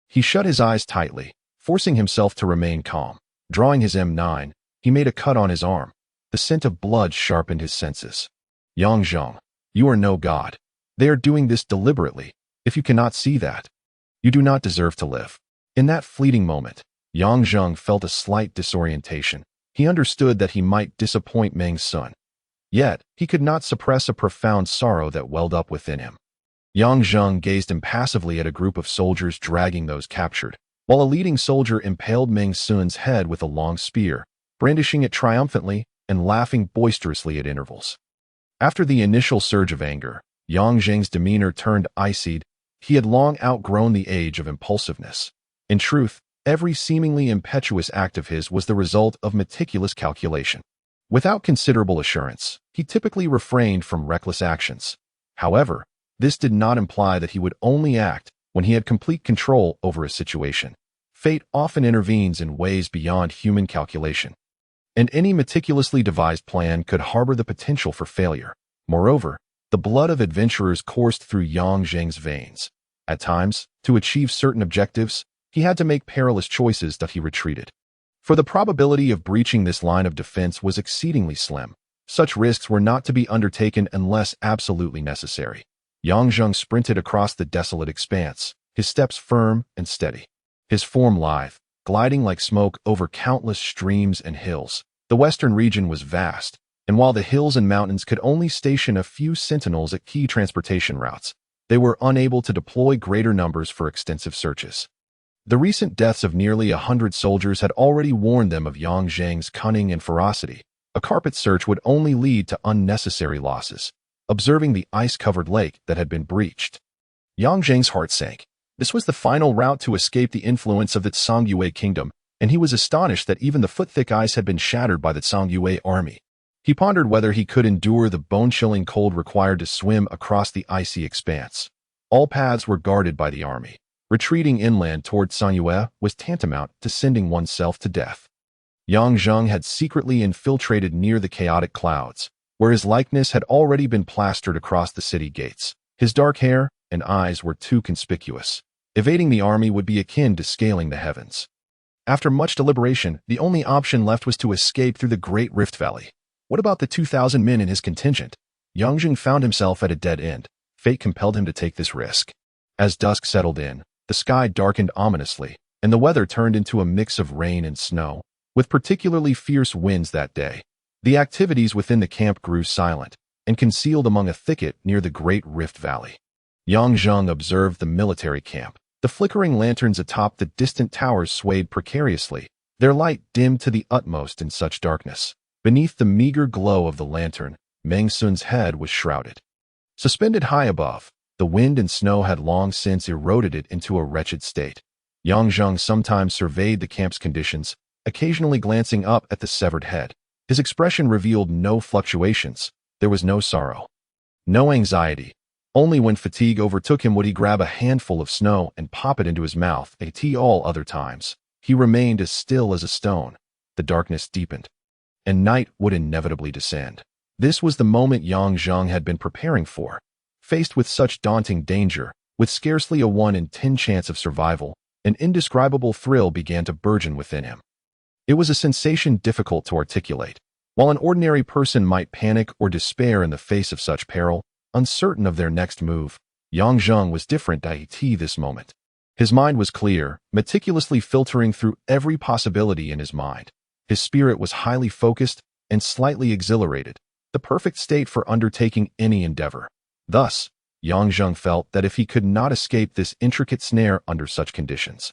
He shut his eyes tightly, forcing himself to remain calm. Drawing his M9, he made a cut on his arm. The scent of blood sharpened his senses. Yang Zheng, you are no god. They are doing this deliberately. If you cannot see that, you do not deserve to live. In that fleeting moment, Yang Zheng felt a slight disorientation. He understood that he might disappoint Meng Sun. Yet, he could not suppress a profound sorrow that welled up within him. Yang Zheng gazed impassively at a group of soldiers dragging those captured, while a leading soldier impaled Meng Sun's head with a long spear, brandishing it triumphantly and laughing boisterously at intervals. After the initial surge of anger, Yang Zheng's demeanor turned icy. He had long outgrown the age of impulsiveness. In truth, Every seemingly impetuous act of his was the result of meticulous calculation. Without considerable assurance, he typically refrained from reckless actions. However, this did not imply that he would only act when he had complete control over a situation. Fate often intervenes in ways beyond human calculation, and any meticulously devised plan could harbor the potential for failure. Moreover, the blood of adventurers coursed through Yang Zheng's veins. At times, to achieve certain objectives, he had to make perilous choices that he retreated. For the probability of breaching this line of defense was exceedingly slim. Such risks were not to be undertaken unless absolutely necessary. Yang Zheng sprinted across the desolate expanse, his steps firm and steady, his form lithe, gliding like smoke over countless streams and hills. The western region was vast, and while the hills and mountains could only station a few sentinels at key transportation routes, they were unable to deploy greater numbers for extensive searches. The recent deaths of nearly 100 soldiers had already warned them of Yang Zheng's cunning and ferocity. A carpet search would only lead to unnecessary losses. Observing the ice-covered lake that had been breached, Yang Zheng's heart sank. This was the final route to escape the influence of the Songyue kingdom, and he was astonished that even the foot-thick ice had been shattered by the Songyue army. He pondered whether he could endure the bone-chilling cold required to swim across the icy expanse. All paths were guarded by the army. Retreating inland toward Songyue was tantamount to sending oneself to death. Yang Zheng had secretly infiltrated near the chaotic clouds, where his likeness had already been plastered across the city gates. His dark hair and eyes were too conspicuous. Evading the army would be akin to scaling the heavens. After much deliberation, the only option left was to escape through the Great Rift Valley. What about the 2,000 men in his contingent? Yang Zheng found himself at a dead end. Fate compelled him to take this risk. As dusk settled in, the sky darkened ominously, and the weather turned into a mix of rain and snow, with particularly fierce winds that day. The activities within the camp grew silent and concealed among a thicket near the Great Rift Valley. Yang Zheng observed the military camp. The flickering lanterns atop the distant towers swayed precariously, their light dimmed to the utmost in such darkness. Beneath the meager glow of the lantern, Meng Sun's head was shrouded. Suspended high above, the wind and snow had long since eroded it into a wretched state. Yang Zheng sometimes surveyed the camp's conditions, occasionally glancing up at the severed head. His expression revealed no fluctuations. There was no sorrow, no anxiety. Only when fatigue overtook him would he grab a handful of snow and pop it into his mouth. All other times, he remained as still as a stone. The darkness deepened, and night would inevitably descend. This was the moment Yang Zheng had been preparing for. Faced with such daunting danger, with scarcely a 1 in 10 chance of survival, an indescribable thrill began to burgeon within him. It was a sensation difficult to articulate. While an ordinary person might panic or despair in the face of such peril, uncertain of their next move, Yang Zheng was different this moment. His mind was clear, meticulously filtering through every possibility in his mind. His spirit was highly focused and slightly exhilarated, the perfect state for undertaking any endeavor. Thus, Yang Zheng felt that if he could not escape this intricate snare under such conditions,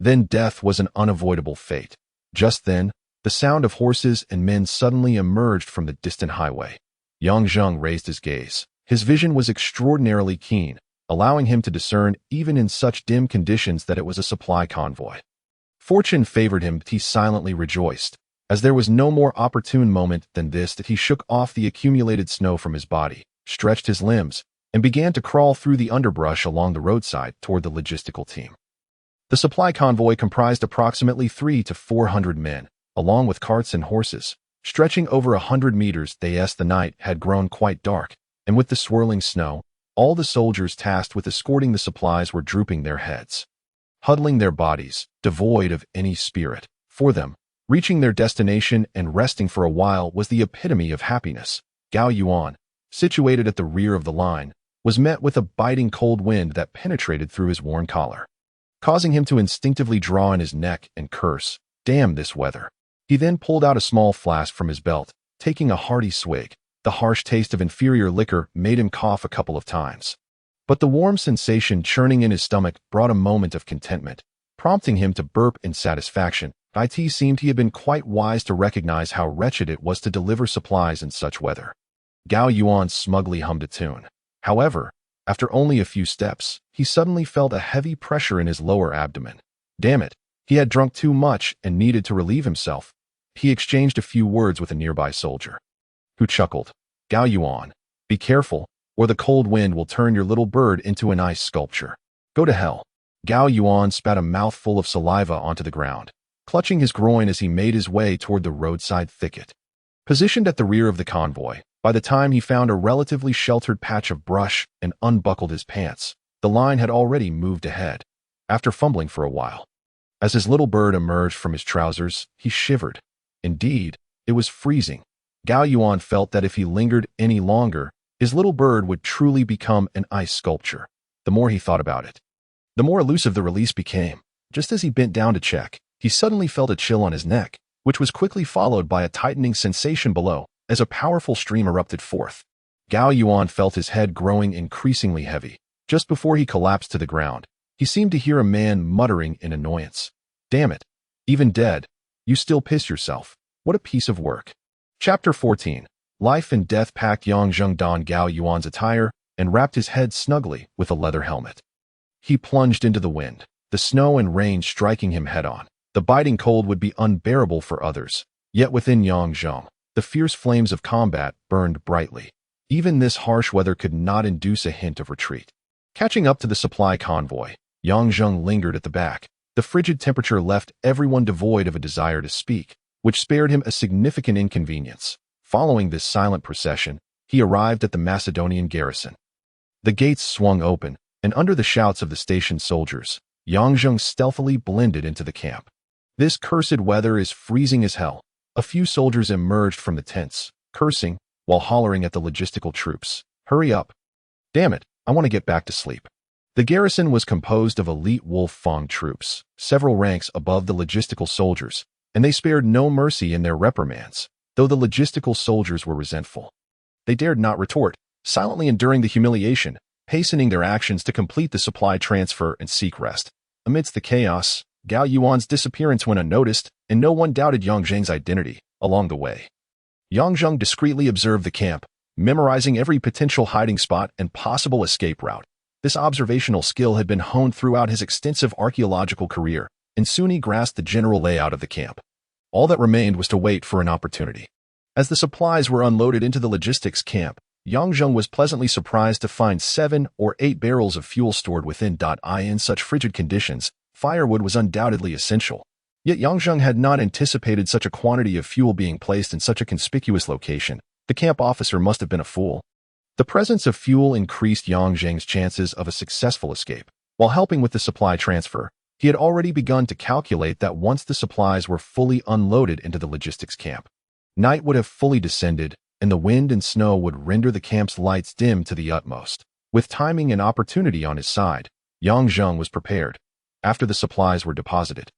then death was an unavoidable fate. Just then, the sound of horses and men suddenly emerged from the distant highway. Yang Zheng raised his gaze. His vision was extraordinarily keen, allowing him to discern even in such dim conditions that it was a supply convoy. Fortune favored him, but he silently rejoiced, as there was no more opportune moment than this that he shook off the accumulated snow from his body, stretched his limbs, and began to crawl through the underbrush along the roadside toward the logistical team. The supply convoy comprised approximately 300 to 400 men, along with carts and horses. Stretching over 100 meters, the night had grown quite dark, and with the swirling snow, all the soldiers tasked with escorting the supplies were drooping their heads, huddling their bodies, devoid of any spirit. For them, reaching their destination and resting for a while was the epitome of happiness. Gao Yuan, situated at the rear of the line, was met with a biting cold wind that penetrated through his worn collar, causing him to instinctively draw in his neck and curse, "Damn this weather." He then pulled out a small flask from his belt, taking a hearty swig. The harsh taste of inferior liquor made him cough a couple of times, but the warm sensation churning in his stomach brought a moment of contentment, prompting him to burp in satisfaction. It seemed he had been quite wise to recognize how wretched it was to deliver supplies in such weather. Gao Yuan smugly hummed a tune. However, after only a few steps, he suddenly felt a heavy pressure in his lower abdomen. Damn it, He had drunk too much and needed to relieve himself. He exchanged a few words with a nearby soldier, who chuckled. "Gao Yuan, be careful, or the cold wind will turn your little bird into an ice sculpture. Go to hell." Gao Yuan spat a mouthful of saliva onto the ground, clutching his groin as he made his way toward the roadside thicket. Positioned at the rear of the convoy, by the time he found a relatively sheltered patch of brush and unbuckled his pants, the line had already moved ahead. After fumbling for a while, as his little bird emerged from his trousers, he shivered. Indeed, it was freezing. Gao Yuan felt that if he lingered any longer, his little bird would truly become an ice sculpture. The more he thought about it, the more elusive the release became. Just as he bent down to check, he suddenly felt a chill on his neck, which was quickly followed by a tightening sensation below as a powerful stream erupted forth. Gao Yuan felt his head growing increasingly heavy. Just before he collapsed to the ground, he seemed to hear a man muttering in annoyance. "Damn it. Even dead, you still piss yourself. What a piece of work." Chapter 14. Life and Death Pact. Yang Zheng donned Gao Yuan's attire and wrapped his head snugly with a leather helmet. He plunged into the wind, the snow and rain striking him head-on. The biting cold would be unbearable for others, yet within Yang Zheng, the fierce flames of combat burned brightly. Even this harsh weather could not induce a hint of retreat. Catching up to the supply convoy, Yang Zheng lingered at the back. The frigid temperature left everyone devoid of a desire to speak, which spared him a significant inconvenience. Following this silent procession, he arrived at the Macedonian garrison. The gates swung open, and under the shouts of the stationed soldiers, Yang Zheng stealthily blended into the camp. "This cursed weather is freezing as hell." A few soldiers emerged from the tents, cursing, while hollering at the logistical troops. "Hurry up. Damn it, I want to get back to sleep." The garrison was composed of elite Wolf-Fang troops, several ranks above the logistical soldiers, and they spared no mercy in their reprimands, though the logistical soldiers were resentful. They dared not retort, silently enduring the humiliation, hastening their actions to complete the supply transfer and seek rest. Amidst the chaos, Gao Yuan's disappearance went unnoticed, and no one doubted Yang Zheng's identity along the way. Yang Zheng discreetly observed the camp, memorizing every potential hiding spot and possible escape route. This observational skill had been honed throughout his extensive archaeological career, and soon he grasped the general layout of the camp. All that remained was to wait for an opportunity. As the supplies were unloaded into the logistics camp, Yang Zheng was pleasantly surprised to find 7 or 8 barrels of fuel stored within. In such frigid conditions, firewood was undoubtedly essential. Yet Yang Zheng had not anticipated such a quantity of fuel being placed in such a conspicuous location. The camp officer must have been a fool. The presence of fuel increased Yang Zheng's chances of a successful escape. While helping with the supply transfer, he had already begun to calculate that once the supplies were fully unloaded into the logistics camp, night would have fully descended, and the wind and snow would render the camp's lights dim to the utmost. With timing and opportunity on his side, Yang Zheng was prepared. After the supplies were deposited,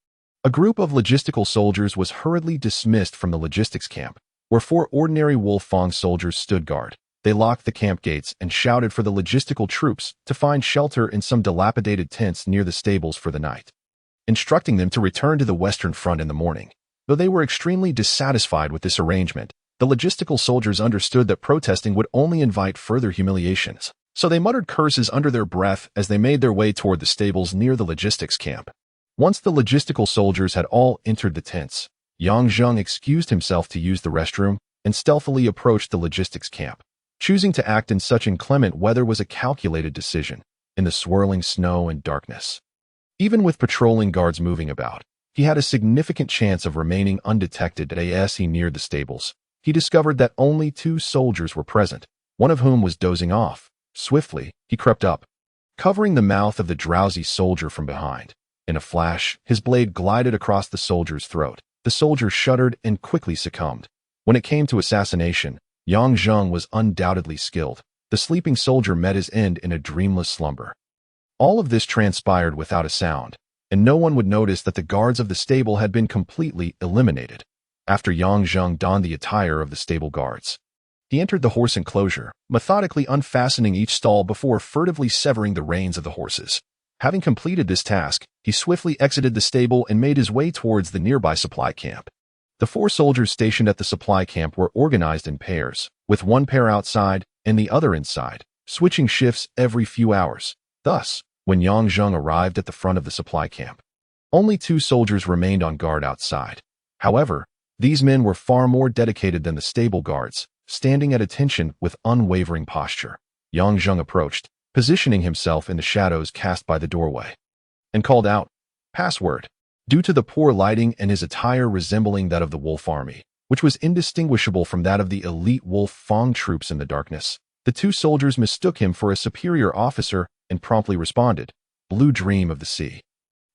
a group of logistical soldiers was hurriedly dismissed from the logistics camp, where 4 ordinary Wolf-Fang soldiers stood guard. They locked the camp gates and shouted for the logistical troops to find shelter in some dilapidated tents near the stables for the night, instructing them to return to the Western Front in the morning. Though they were extremely dissatisfied with this arrangement, the logistical soldiers understood that protesting would only invite further humiliations, so they muttered curses under their breath as they made their way toward the stables near the logistics camp. Once the logistical soldiers had all entered the tents, Yang Zheng excused himself to use the restroom and stealthily approached the logistics camp. Choosing to act in such inclement weather was a calculated decision, in the swirling snow and darkness. Even with patrolling guards moving about, he had a significant chance of remaining undetected. As he neared the stables, he discovered that only 2 soldiers were present, one of whom was dozing off. Swiftly, he crept up, covering the mouth of the drowsy soldier from behind. In a flash, his blade glided across the soldier's throat. The soldier shuddered and quickly succumbed. When it came to assassination, Yang Zheng was undoubtedly skilled. The sleeping soldier met his end in a dreamless slumber. All of this transpired without a sound, and no one would notice that the guards of the stable had been completely eliminated. After Yang Zheng donned the attire of the stable guards, he entered the horse enclosure, methodically unfastening each stall before furtively severing the reins of the horses. Having completed this task, he swiftly exited the stable and made his way towards the nearby supply camp. The 4 soldiers stationed at the supply camp were organized in pairs, with one pair outside and the other inside, switching shifts every few hours. Thus, when Yang Zheng arrived at the front of the supply camp, Only 2 soldiers remained on guard outside. However, these men were far more dedicated than the stable guards, standing at attention with unwavering posture. Yang Zheng approached, positioning himself in the shadows cast by the doorway, and called out, "Password." Due to the poor lighting and his attire resembling that of the Wolf Army, which was indistinguishable from that of the elite Wolf Fang troops in the darkness, the 2 soldiers mistook him for a superior officer and promptly responded, "Blue Dream of the Sea."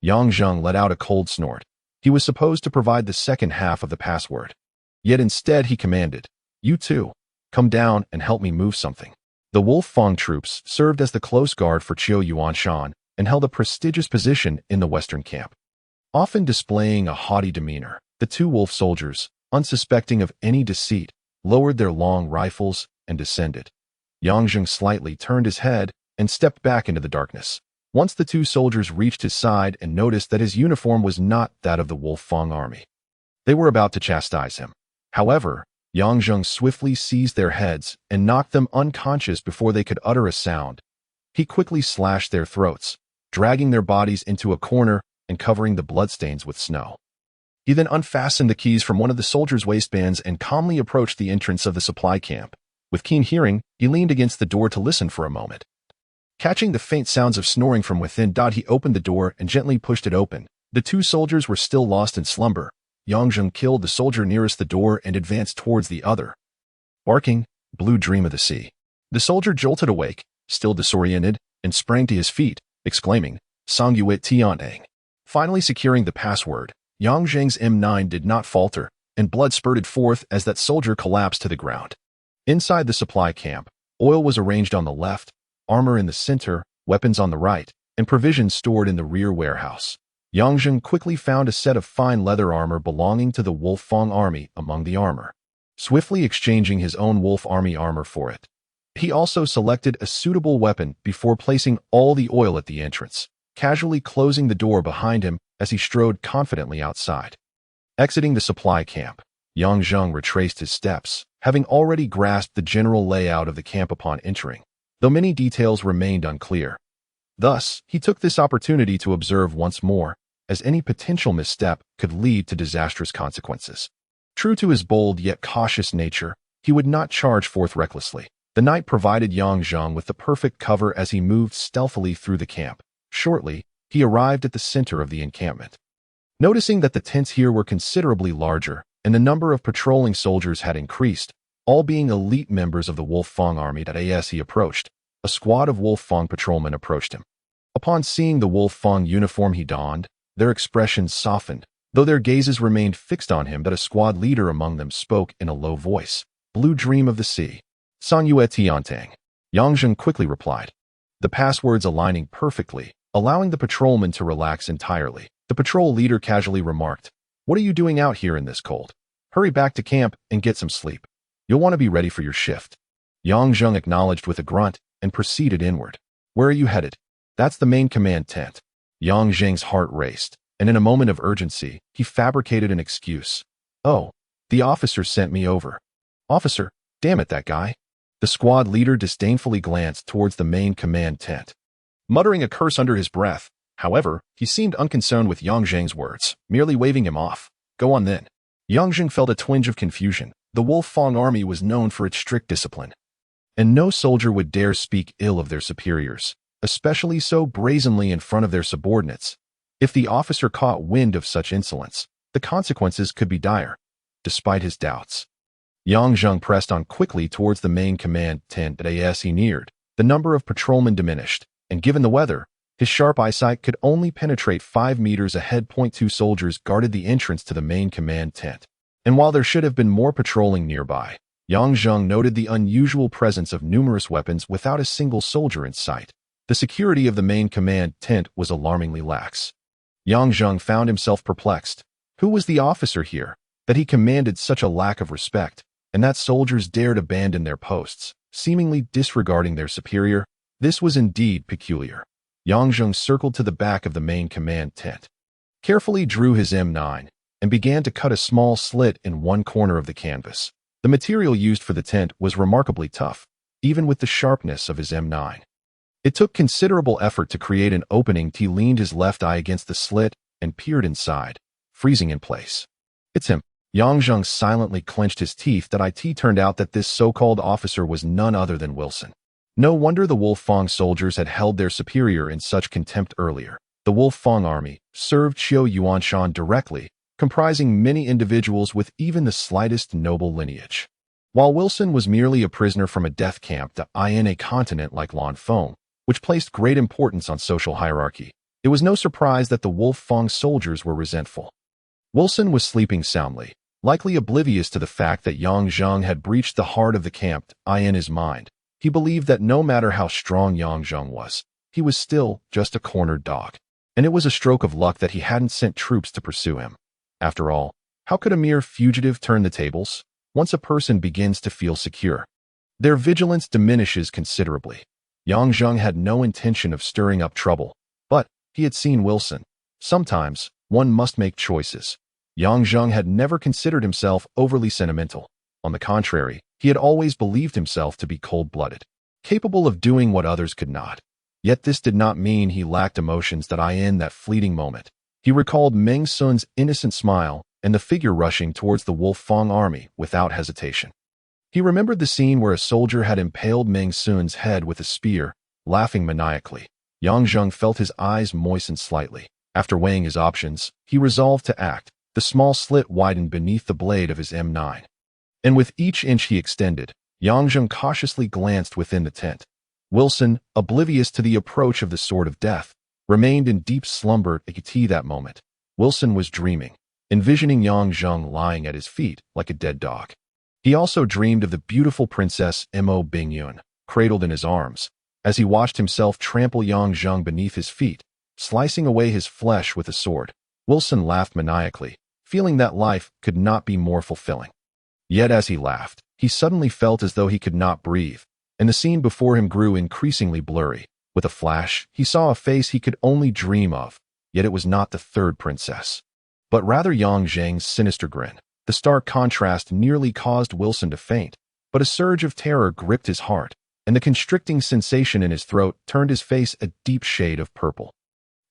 Yang Zheng let out a cold snort. He was supposed to provide the second half of the password. Yet instead he commanded, "You two, come down and help me move something." The Wolf Fang troops served as the close guard for Qiu Yuanshan and held a prestigious position in the western camp. Often displaying a haughty demeanor, the 2 wolf soldiers, unsuspecting of any deceit, lowered their long rifles and descended. Yang Zheng slightly turned his head and stepped back into the darkness. Once the 2 soldiers reached his side and noticed that his uniform was not that of the Wolf Fang army, they were about to chastise him. However, Yang Zheng swiftly seized their heads and knocked them unconscious before they could utter a sound. He quickly slashed their throats, dragging their bodies into a corner and covering the bloodstains with snow. He then unfastened the keys from one of the soldiers' waistbands and calmly approached the entrance of the supply camp. With keen hearing, he leaned against the door to listen for a moment. Catching the faint sounds of snoring from within, he opened the door and gently pushed it open. The 2 soldiers were still lost in slumber. Yang Zheng killed the soldier nearest the door and advanced towards the other, barking, "Blue Dream of the Sea." The soldier jolted awake, still disoriented, and sprang to his feet, exclaiming, "Sang Yuet Tianang." Finally securing the password, Yang Zheng's M9 did not falter, and blood spurted forth as that soldier collapsed to the ground. Inside the supply camp, oil was arranged on the left, armor in the center, weapons on the right, and provisions stored in the rear warehouse. Yang Zheng quickly found a set of fine leather armor belonging to the Wolf Fang army among the armor, swiftly exchanging his own Wolf Army armor for it. He also selected a suitable weapon before placing all the oil at the entrance, casually closing the door behind him as he strode confidently outside. Exiting the supply camp, Yang Zheng retraced his steps, having already grasped the general layout of the camp upon entering, though many details remained unclear. Thus, he took this opportunity to observe once more, as any potential misstep could lead to disastrous consequences. True to his bold yet cautious nature, he would not charge forth recklessly. The night provided Yang Zheng with the perfect cover as he moved stealthily through the camp. Shortly, he arrived at the center of the encampment. Noticing that the tents here were considerably larger, and the number of patrolling soldiers had increased, all being elite members of the Wolf Fang army, as he approached, a squad of Wolf Fang patrolmen approached him. Upon seeing the Wolf Fang uniform he donned, their expressions softened, though their gazes remained fixed on him. But a squad leader among them spoke in a low voice, "Blue Dream of the Sea. San Yue Tiantang." Yang Zheng quickly replied, the passwords aligning perfectly, allowing the patrolman to relax entirely. The patrol leader casually remarked, "What are you doing out here in this cold? Hurry back to camp and get some sleep. You'll want to be ready for your shift." Yang Zheng acknowledged with a grunt and proceeded inward. "Where are you headed?" "That's the main command tent." Yang Zheng's heart raced, and in a moment of urgency, he fabricated an excuse. "Oh, the officer sent me over." "Officer? Damn it, that guy." The squad leader disdainfully glanced towards the main command tent, muttering a curse under his breath. However, he seemed unconcerned with Yang Zheng's words, merely waving him off. "Go on then." Yang Zheng felt a twinge of confusion. The Wolf Fang army was known for its strict discipline, and no soldier would dare speak ill of their superiors, especially so brazenly in front of their subordinates. If the officer caught wind of such insolence, the consequences could be dire. Despite his doubts, Yang Zheng pressed on quickly towards the main command tent. As he neared, the number of patrolmen diminished, and given the weather, his sharp eyesight could only penetrate 5 meters ahead. 2 soldiers guarded the entrance to the main command tent, and while there should have been more patrolling nearby, Yang Zheng noted the unusual presence of numerous weapons without a single soldier in sight. The security of the main command tent was alarmingly lax. Yang Zheng found himself perplexed. Who was the officer here, that he commanded such a lack of respect, and that soldiers dared abandon their posts, seemingly disregarding their superior? This was indeed peculiar. Yang Zheng circled to the back of the main command tent, carefully drew his M9, and began to cut a small slit in one corner of the canvas. The material used for the tent was remarkably tough, even with the sharpness of his M9. It took considerable effort to create an opening. He leaned his left eye against the slit and peered inside, freezing in place. "It's him." Yang Zheng silently clenched his teeth. It turned out that this so-called officer was none other than Wilson. No wonder the Wolf Fong soldiers had held their superior in such contempt earlier. The Wolf Fong army served Qiu Yuanshan directly, comprising many individuals with even the slightest noble lineage. While Wilson was merely a prisoner from a death camp in a continent like Lanfeng, which placed great importance on social hierarchy, it was no surprise that the Wolf Fong soldiers were resentful. Wilson was sleeping soundly, likely oblivious to the fact that Yang Zheng had breached the heart of the camp. In his mind, he believed that no matter how strong Yang Zheng was, he was still just a cornered dog, and it was a stroke of luck that he hadn't sent troops to pursue him. After all, how could a mere fugitive turn the tables? Once a person begins to feel secure, their vigilance diminishes considerably. Yang Zheng had no intention of stirring up trouble, but he had seen Wilson. Sometimes, one must make choices. Yang Zheng had never considered himself overly sentimental. On the contrary, he had always believed himself to be cold-blooded, capable of doing what others could not. Yet this did not mean he lacked emotions in that fleeting moment. He recalled Meng Sun's innocent smile and the figure rushing towards the Wolf Fong army without hesitation. He remembered the scene where a soldier had impaled Meng Sun's head with a spear, laughing maniacally. Yang Zheng felt his eyes moisten slightly. After weighing his options, he resolved to act. The small slit widened beneath the blade of his M9. And with each inch he extended, Yang Zheng cautiously glanced within the tent. Wilson, oblivious to the approach of the sword of death, remained in deep slumber at that moment. Wilson was dreaming, envisioning Yang Zheng lying at his feet like a dead dog. He also dreamed of the beautiful Princess Mo Bingyun, cradled in his arms, as he watched himself trample Yang Zheng beneath his feet, slicing away his flesh with a sword. Wilson laughed maniacally, feeling that life could not be more fulfilling. Yet as he laughed, he suddenly felt as though he could not breathe, and the scene before him grew increasingly blurry. With a flash, he saw a face he could only dream of, yet it was not the third princess, but rather Yang Zheng's sinister grin. The stark contrast nearly caused Wilson to faint, but a surge of terror gripped his heart, and the constricting sensation in his throat turned his face a deep shade of purple.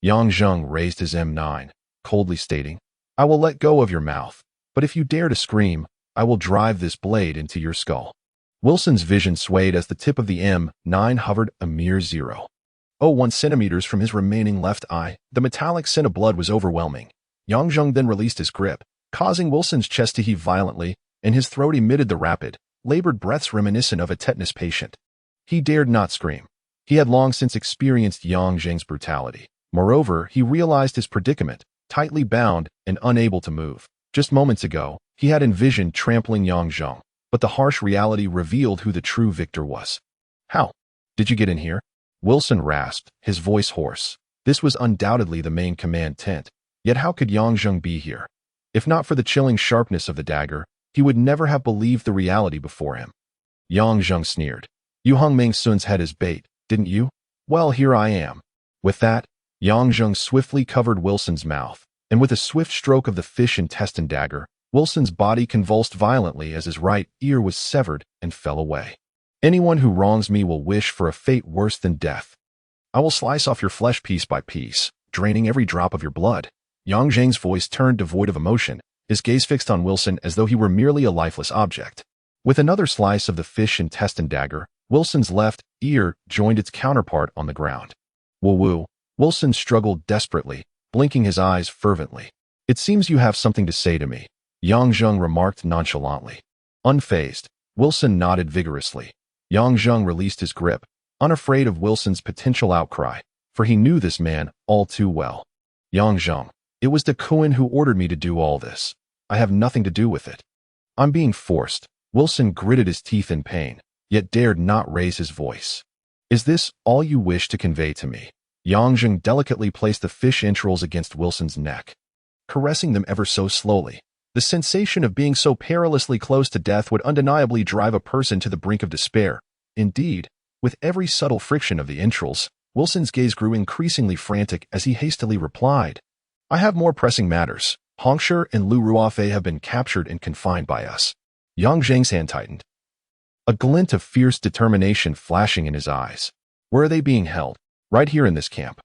Yang Zheng raised his M9, coldly stating, "I will let go of your mouth, but if you dare to scream, I will drive this blade into your skull." Wilson's vision swayed as the tip of the M9 hovered a mere 0.01 centimeters from his remaining left eye. The metallic scent of blood was overwhelming. Yang Zheng then released his grip, causing Wilson's chest to heave violently, and his throat emitted the rapid, labored breaths reminiscent of a tetanus patient. He dared not scream. He had long since experienced Yang Zheng's brutality. Moreover, he realized his predicament, tightly bound and unable to move. Just moments ago, he had envisioned trampling Yang Zheng, but the harsh reality revealed who the true victor was. "How did you get in here?" Wilson rasped, his voice hoarse. This was undoubtedly the main command tent, yet how could Yang Zheng be here? If not for the chilling sharpness of the dagger, he would never have believed the reality before him. Yang Zheng sneered. "You hung Meng Sun's head as bait, didn't you? Well, here I am." With that, Yang Zheng swiftly covered Wilson's mouth, and with a swift stroke of the fish intestine dagger, Wilson's body convulsed violently as his right ear was severed and fell away. "Anyone who wrongs me will wish for a fate worse than death. I will slice off your flesh piece by piece, draining every drop of your blood." Yang Zheng's voice turned devoid of emotion, his gaze fixed on Wilson as though he were merely a lifeless object. With another slice of the fish intestine dagger, Wilson's left ear joined its counterpart on the ground. "Woo-woo." Wilson struggled desperately, blinking his eyes fervently. "It seems you have something to say to me," Yang Zheng remarked nonchalantly. Unfazed, Wilson nodded vigorously. Yang Zheng released his grip, unafraid of Wilson's potential outcry, for he knew this man all too well. "Yang Zheng, it was the Kuan who ordered me to do all this. I have nothing to do with it. I'm being forced." Wilson gritted his teeth in pain, yet dared not raise his voice. "Is this all you wish to convey to me?" Yang Zheng delicately placed the fish entrails against Wilson's neck, caressing them ever so slowly. The sensation of being so perilously close to death would undeniably drive a person to the brink of despair. Indeed, with every subtle friction of the entrails, Wilson's gaze grew increasingly frantic as he hastily replied, "I have more pressing matters. Hongsher and Lu Ruofei have been captured and confined by us." Yang Zheng's hand tightened, a glint of fierce determination flashing in his eyes. "Where are they being held?" "Right here in this camp."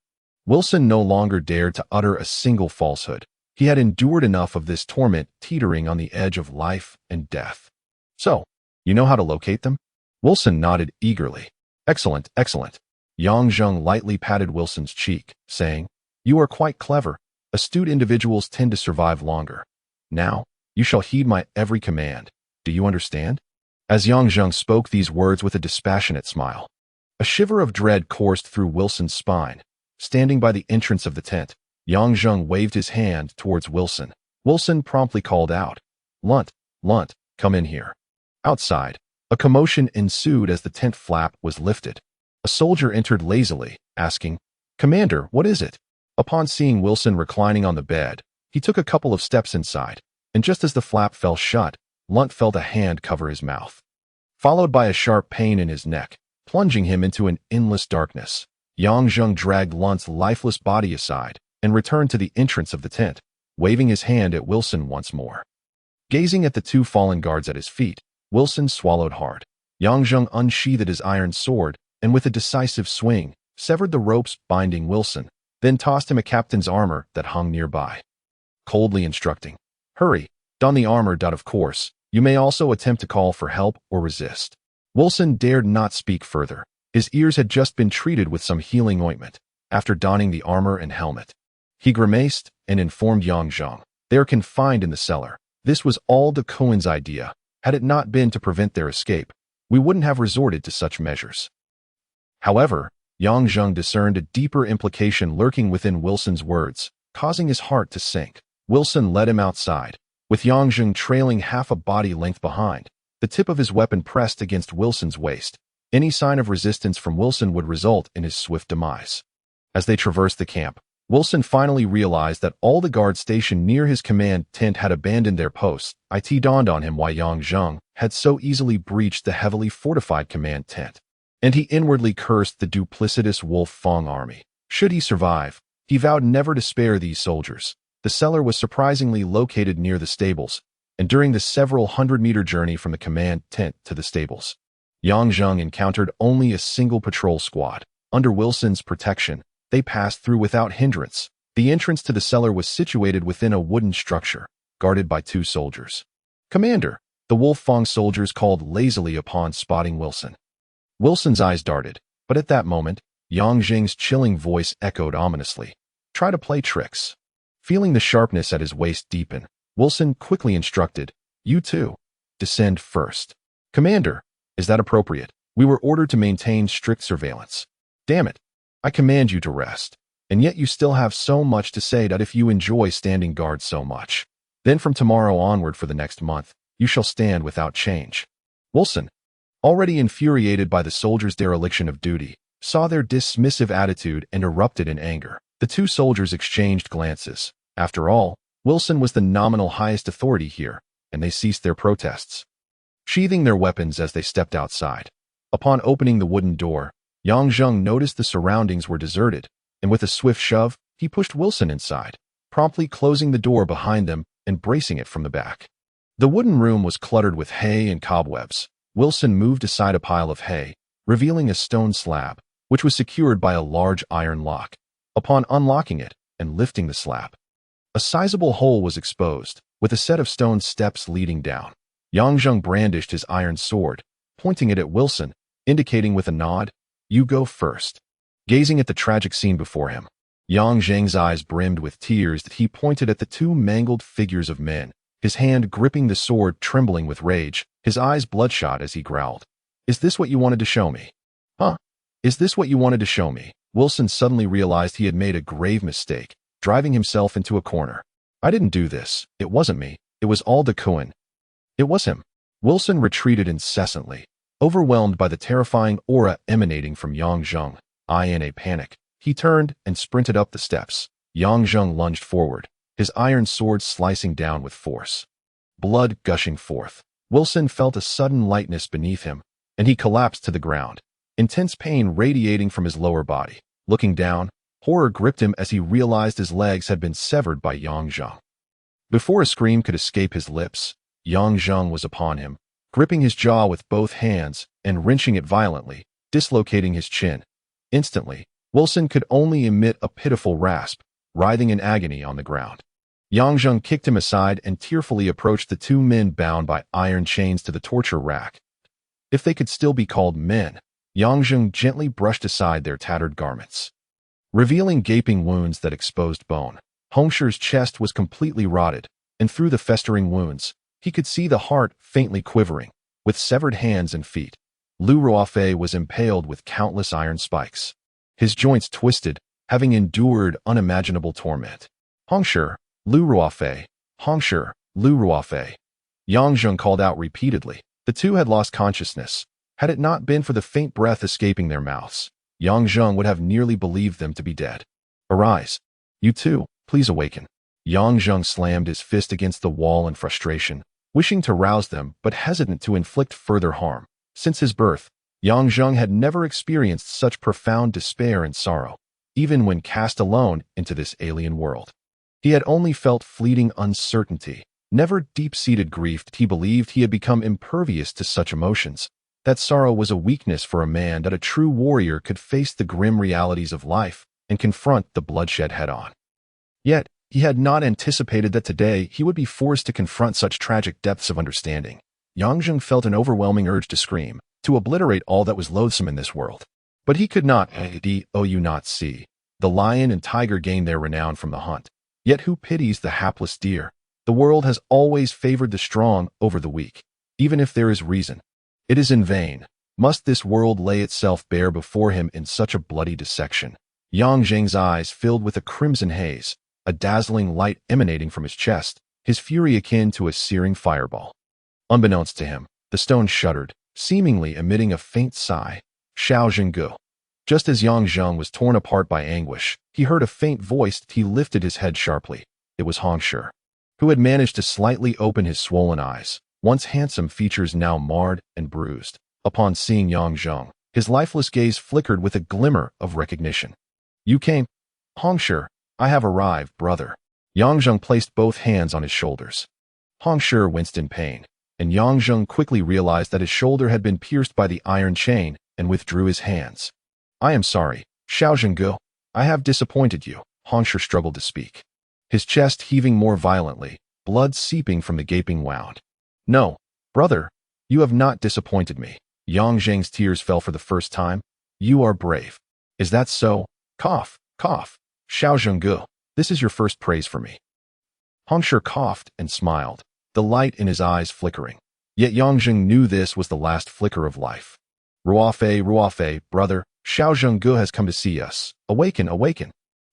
Wilson no longer dared to utter a single falsehood. He had endured enough of this torment, teetering on the edge of life and death. So, you know how to locate them? Wilson nodded eagerly. Excellent, excellent. Yang Zheng lightly patted Wilson's cheek, saying, "You are quite clever. Astute individuals tend to survive longer. Now, you shall heed my every command. Do you understand?" As Yang Zheng spoke these words with a dispassionate smile, a shiver of dread coursed through Wilson's spine. Standing by the entrance of the tent, Yang Zheng waved his hand towards Wilson. Wilson promptly called out, "Lunt, Lunt, come in here." Outside, a commotion ensued as the tent flap was lifted. A soldier entered lazily, asking, "Commander, what is it?" Upon seeing Wilson reclining on the bed, he took a couple of steps inside, and just as the flap fell shut, Lunt felt a hand cover his mouth, followed by a sharp pain in his neck, plunging him into an endless darkness. Yang Zheng dragged Lunt's lifeless body aside and returned to the entrance of the tent, waving his hand at Wilson once more. Gazing at the two fallen guards at his feet, Wilson swallowed hard. Yang Zheng unsheathed his iron sword and with a decisive swing, severed the ropes binding Wilson, then tossed him a captain's armor that hung nearby, coldly instructing, "Hurry, don the armor. Of course, you may also attempt to call for help or resist." Wilson dared not speak further. His ears had just been treated with some healing ointment. After donning the armor and helmet, he grimaced and informed Yang Zheng, "They are confined in the cellar. This was all the Cohen's idea. Had it not been to prevent their escape, we wouldn't have resorted to such measures." However, Yang Zheng discerned a deeper implication lurking within Wilson's words, causing his heart to sink. Wilson led him outside, with Yang Zheng trailing half a body length behind, the tip of his weapon pressed against Wilson's waist. Any sign of resistance from Wilson would result in his swift demise. As they traversed the camp, Wilson finally realized that all the guards stationed near his command tent had abandoned their posts. It dawned on him why Yang Zheng had so easily breached the heavily fortified command tent, and he inwardly cursed the duplicitous Wolf Fong army. Should he survive, he vowed never to spare these soldiers. The cellar was surprisingly located near the stables, and during the several hundred-meter journey from the command tent to the stables, Yang Zheng encountered only a single patrol squad. Under Wilson's protection, they passed through without hindrance. The entrance to the cellar was situated within a wooden structure, guarded by two soldiers. "Commander," the Wolf Fong soldiers called lazily upon spotting Wilson. Wilson's eyes darted, but at that moment, Yang Zheng's chilling voice echoed ominously, "Try to play tricks." Feeling the sharpness at his waist deepen, Wilson quickly instructed, "You too. Descend first." "Commander, is that appropriate? We were ordered to maintain strict surveillance." "Damn it. I command you to rest. And yet you still have so much to say that if you enjoy standing guard so much, then from tomorrow onward for the next month, you shall stand without change." Wilson, already infuriated by the soldiers' dereliction of duty, saw their dismissive attitude and erupted in anger. The two soldiers exchanged glances. After all, Wilson was the nominal highest authority here, and they ceased their protests, sheathing their weapons as they stepped outside. Upon opening the wooden door, Yang Zheng noticed the surroundings were deserted, and with a swift shove, he pushed Wilson inside, promptly closing the door behind them and bracing it from the back. The wooden room was cluttered with hay and cobwebs. Wilson moved aside a pile of hay, revealing a stone slab, which was secured by a large iron lock. Upon unlocking it and lifting the slab, a sizable hole was exposed, with a set of stone steps leading down. Yang Zheng brandished his iron sword, pointing it at Wilson, indicating with a nod, "You go first." Gazing at the tragic scene before him, Yang Zheng's eyes brimmed with tears as he pointed at the two mangled figures of men, his hand gripping the sword trembling with rage, his eyes bloodshot as he growled, "Is this what you wanted to show me? Huh? Is this what you wanted to show me?" Wilson suddenly realized he had made a grave mistake, driving himself into a corner. "I didn't do this. It wasn't me. It was all the Cohen. It was him." Wilson retreated incessantly, overwhelmed by the terrifying aura emanating from Yang Zheng. In a panic, he turned and sprinted up the steps. Yang Zheng lunged forward, his iron sword slicing down with force. Blood gushing forth, Wilson felt a sudden lightness beneath him, and he collapsed to the ground, intense pain radiating from his lower body. Looking down, horror gripped him as he realized his legs had been severed by Yang Zheng. Before a scream could escape his lips, Yang Zheng was upon him, gripping his jaw with both hands and wrenching it violently, dislocating his chin. Instantly, Wilson could only emit a pitiful rasp, writhing in agony on the ground. Yang Zheng kicked him aside and tearfully approached the two men bound by iron chains to the torture rack. If they could still be called men, Yang Zheng gently brushed aside their tattered garments, revealing gaping wounds that exposed bone. Hongshi's chest was completely rotted, and through the festering wounds, he could see the heart faintly quivering. With severed hands and feet, Lu Ruofei was impaled with countless iron spikes. His joints twisted, having endured unimaginable torment. Hongshi, Lu Ruofei, Hongshi, Lu Ruofei. Yang Zheng called out repeatedly. The two had lost consciousness. Had it not been for the faint breath escaping their mouths, Yang Zheng would have nearly believed them to be dead. Arise. You two, please awaken. Yang Zheng slammed his fist against the wall in frustration, wishing to rouse them but hesitant to inflict further harm. Since his birth, Yang Zheng had never experienced such profound despair and sorrow, even when cast alone into this alien world. He had only felt fleeting uncertainty, never deep-seated grief. He believed he had become impervious to such emotions. That sorrow was a weakness for a man, that a true warrior could face the grim realities of life and confront the bloodshed head-on. Yet, he had not anticipated that today he would be forced to confront such tragic depths of understanding. Yang Zheng felt an overwhelming urge to scream, to obliterate all that was loathsome in this world. But he could not. Do you not see? The lion and tiger gain their renown from the hunt. Yet who pities the hapless deer? The world has always favored the strong over the weak. Even if there is reason, it is in vain. Must this world lay itself bare before him in such a bloody dissection? Yang Zheng's eyes filled with a crimson haze, a dazzling light emanating from his chest, his fury akin to a searing fireball. Unbeknownst to him, the stone shuddered, seemingly emitting a faint sigh. Xiao Zhenggu. Just as Yang Zheng was torn apart by anguish, he heard a faint voice. He lifted his head sharply. It was Hongshi, who had managed to slightly open his swollen eyes, once handsome features now marred and bruised. Upon seeing Yang Zheng, his lifeless gaze flickered with a glimmer of recognition. You came. Hongshi, I have arrived, brother. Yang Zheng placed both hands on his shoulders. Hongshi winced in pain, and Yang Zheng quickly realized that his shoulder had been pierced by the iron chain and withdrew his hands. I am sorry, Xiao Zhenggu. I have disappointed you. Hongshi struggled to speak, his chest heaving more violently, blood seeping from the gaping wound. No, brother, you have not disappointed me. Yang Zheng's tears fell for the first time. You are brave. Is that so? Cough, cough. Xiao Zhenggu, this is your first praise for me. Hongshi coughed and smiled, the light in his eyes flickering. Yet Yang Zheng knew this was the last flicker of life. Ruofei, brother, Xiao Zhenggu has come to see us. Awaken, awaken.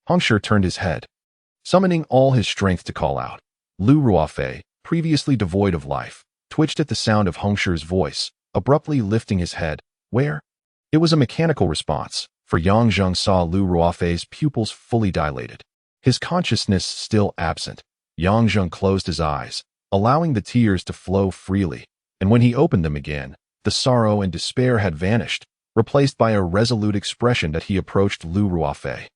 Hongshi turned his head, summoning all his strength to call out. Lu Ruofei, previously devoid of life, twitched at the sound of Hongshi's voice, abruptly lifting his head. Where? It was a mechanical response, for Yang Zheng saw Lu Ruofei's pupils fully dilated, his consciousness still absent. Yang Zheng closed his eyes, allowing the tears to flow freely, and when he opened them again, the sorrow and despair had vanished, replaced by a resolute expression. That he approached Lu Ruofei,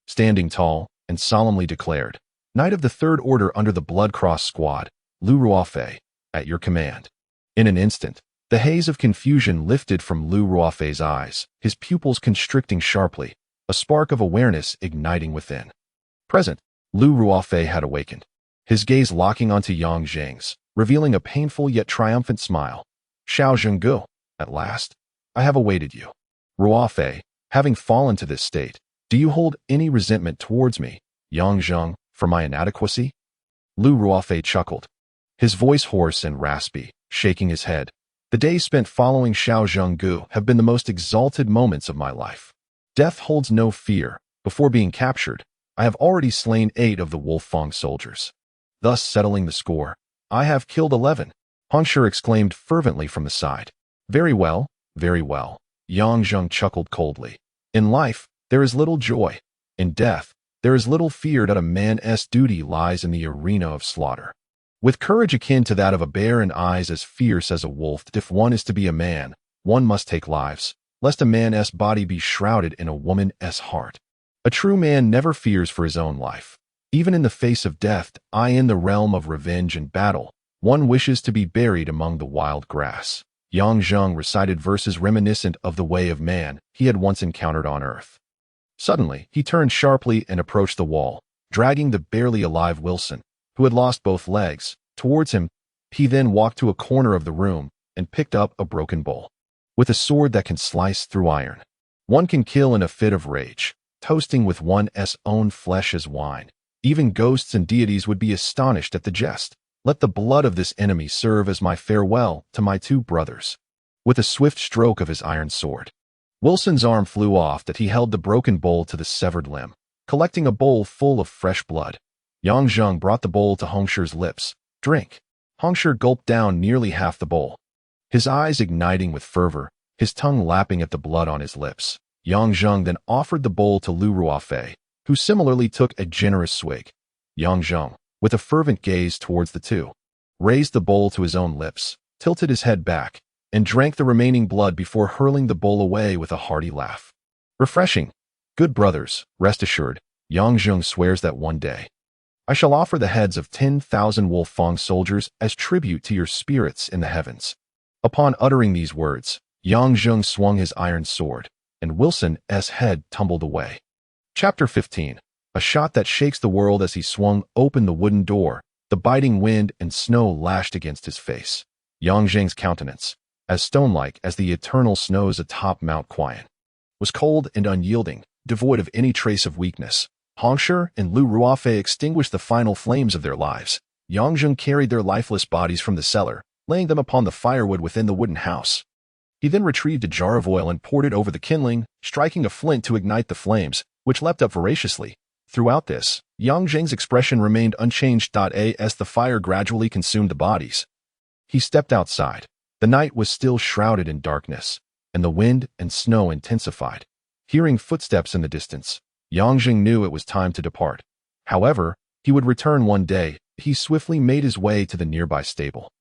standing tall, and solemnly declared, Knight of the Third Order under the Blood Cross Squad, Lu Ruofei, at your command. In an instant, the haze of confusion lifted from Lu Ruofei's eyes, his pupils constricting sharply, a spark of awareness igniting within. Present, Lu Ruofei had awakened, his gaze locking onto Yang Zheng's, revealing a painful yet triumphant smile. Xiao Zhenggu, at last, I have awaited you. Ruofei, having fallen to this state, do you hold any resentment towards me, Yang Zheng, for my inadequacy? Lu Ruofei chuckled, his voice hoarse and raspy, shaking his head. The days spent following Xiao Zhenggu have been the most exalted moments of my life. Death holds no fear. Before being captured, I have already slain 8 of the Wolfang soldiers, thus settling the score. I have killed 11. Hongshi exclaimed fervently from the side. Very well, very well. Yang Zheng chuckled coldly. In life, there is little joy. In death, there is little fear. That a man's duty lies in the arena of slaughter, with courage akin to that of a bear and eyes as fierce as a wolf. If one is to be a man, one must take lives, lest a man's body be shrouded in a woman's heart. A true man never fears for his own life. Even in the face of death, in the realm of revenge and battle, one wishes to be buried among the wild grass. Yang Zheng recited verses reminiscent of the way of man he had once encountered on earth. Suddenly, he turned sharply and approached the wall, dragging the barely alive Wilson, who had lost both legs, towards him. He then walked to a corner of the room and picked up a broken bowl. With a sword that can slice through iron, one can kill in a fit of rage, toasting with one's own flesh as wine. Even ghosts and deities would be astonished at the jest. Let the blood of this enemy serve as my farewell to my two brothers. With a swift stroke of his iron sword, Wilson's arm flew off that he held the broken bowl to the severed limb, collecting a bowl full of fresh blood. Yang Zheng brought the bowl to Hongshi's lips. Drink. Hongshi gulped down nearly half the bowl, his eyes igniting with fervor, his tongue lapping at the blood on his lips. Yang Zheng then offered the bowl to Lu Ruofei, who similarly took a generous swig. Yang Zheng, with a fervent gaze towards the two, raised the bowl to his own lips, tilted his head back, and drank the remaining blood before hurling the bowl away with a hearty laugh. Refreshing. Good brothers, rest assured, Yang Zheng swears that one day I shall offer the heads of 10,000 Wolf Fang soldiers as tribute to your spirits in the heavens. Upon uttering these words, Yang Zheng swung his iron sword, and Wilson's head tumbled away. Chapter 15. A shot that shakes the world. As he swung open the wooden door, the biting wind and snow lashed against his face. Yang Zheng's countenance, as stone-like as the eternal snows atop Mount Qian, was cold and unyielding, devoid of any trace of weakness. Hongshi and Lu Ruofei extinguished the final flames of their lives. Yang Zheng carried their lifeless bodies from the cellar, laying them upon the firewood within the wooden house. He then retrieved a jar of oil and poured it over the kindling, striking a flint to ignite the flames, which leapt up voraciously. Throughout this, Yang Zheng's expression remained unchanged. As the fire gradually consumed the bodies, he stepped outside. The night was still shrouded in darkness, and the wind and snow intensified. Hearing footsteps in the distance, Yang Zheng knew it was time to depart. However, he would return one day. He swiftly made his way to the nearby stable,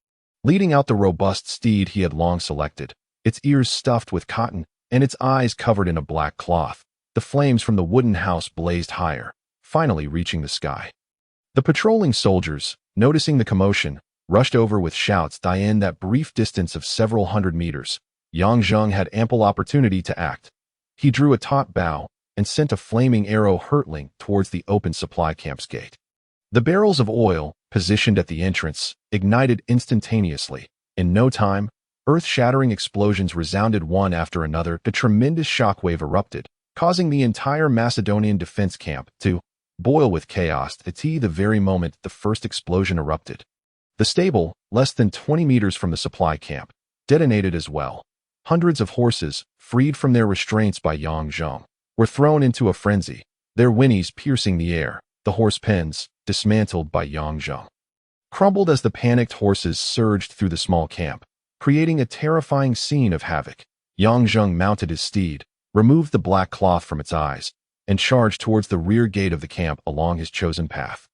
leading out the robust steed he had long selected, its ears stuffed with cotton and its eyes covered in a black cloth. The flames from the wooden house blazed higher, finally reaching the sky. The patrolling soldiers, noticing the commotion, rushed over with shouts. In that brief distance of several hundred meters, Yang Zheng had ample opportunity to act. He drew a taut bow and sent a flaming arrow hurtling towards the open supply camp's gate. The barrels of oil, positioned at the entrance, ignited instantaneously. In no time, earth-shattering explosions resounded one after another. A tremendous shockwave erupted, causing the entire Macedonian defense camp to boil with chaos at the very moment the first explosion erupted. The stable, less than 20 meters from the supply camp, detonated as well. Hundreds of horses, freed from their restraints by Yang Zheng, were thrown into a frenzy, their whinnies piercing the air. The horse pens, dismantled by Yang Zheng, crumbled as the panicked horses surged through the small camp, creating a terrifying scene of havoc. Yang Zheng mounted his steed, removed the black cloth from its eyes, and charged towards the rear gate of the camp along his chosen path.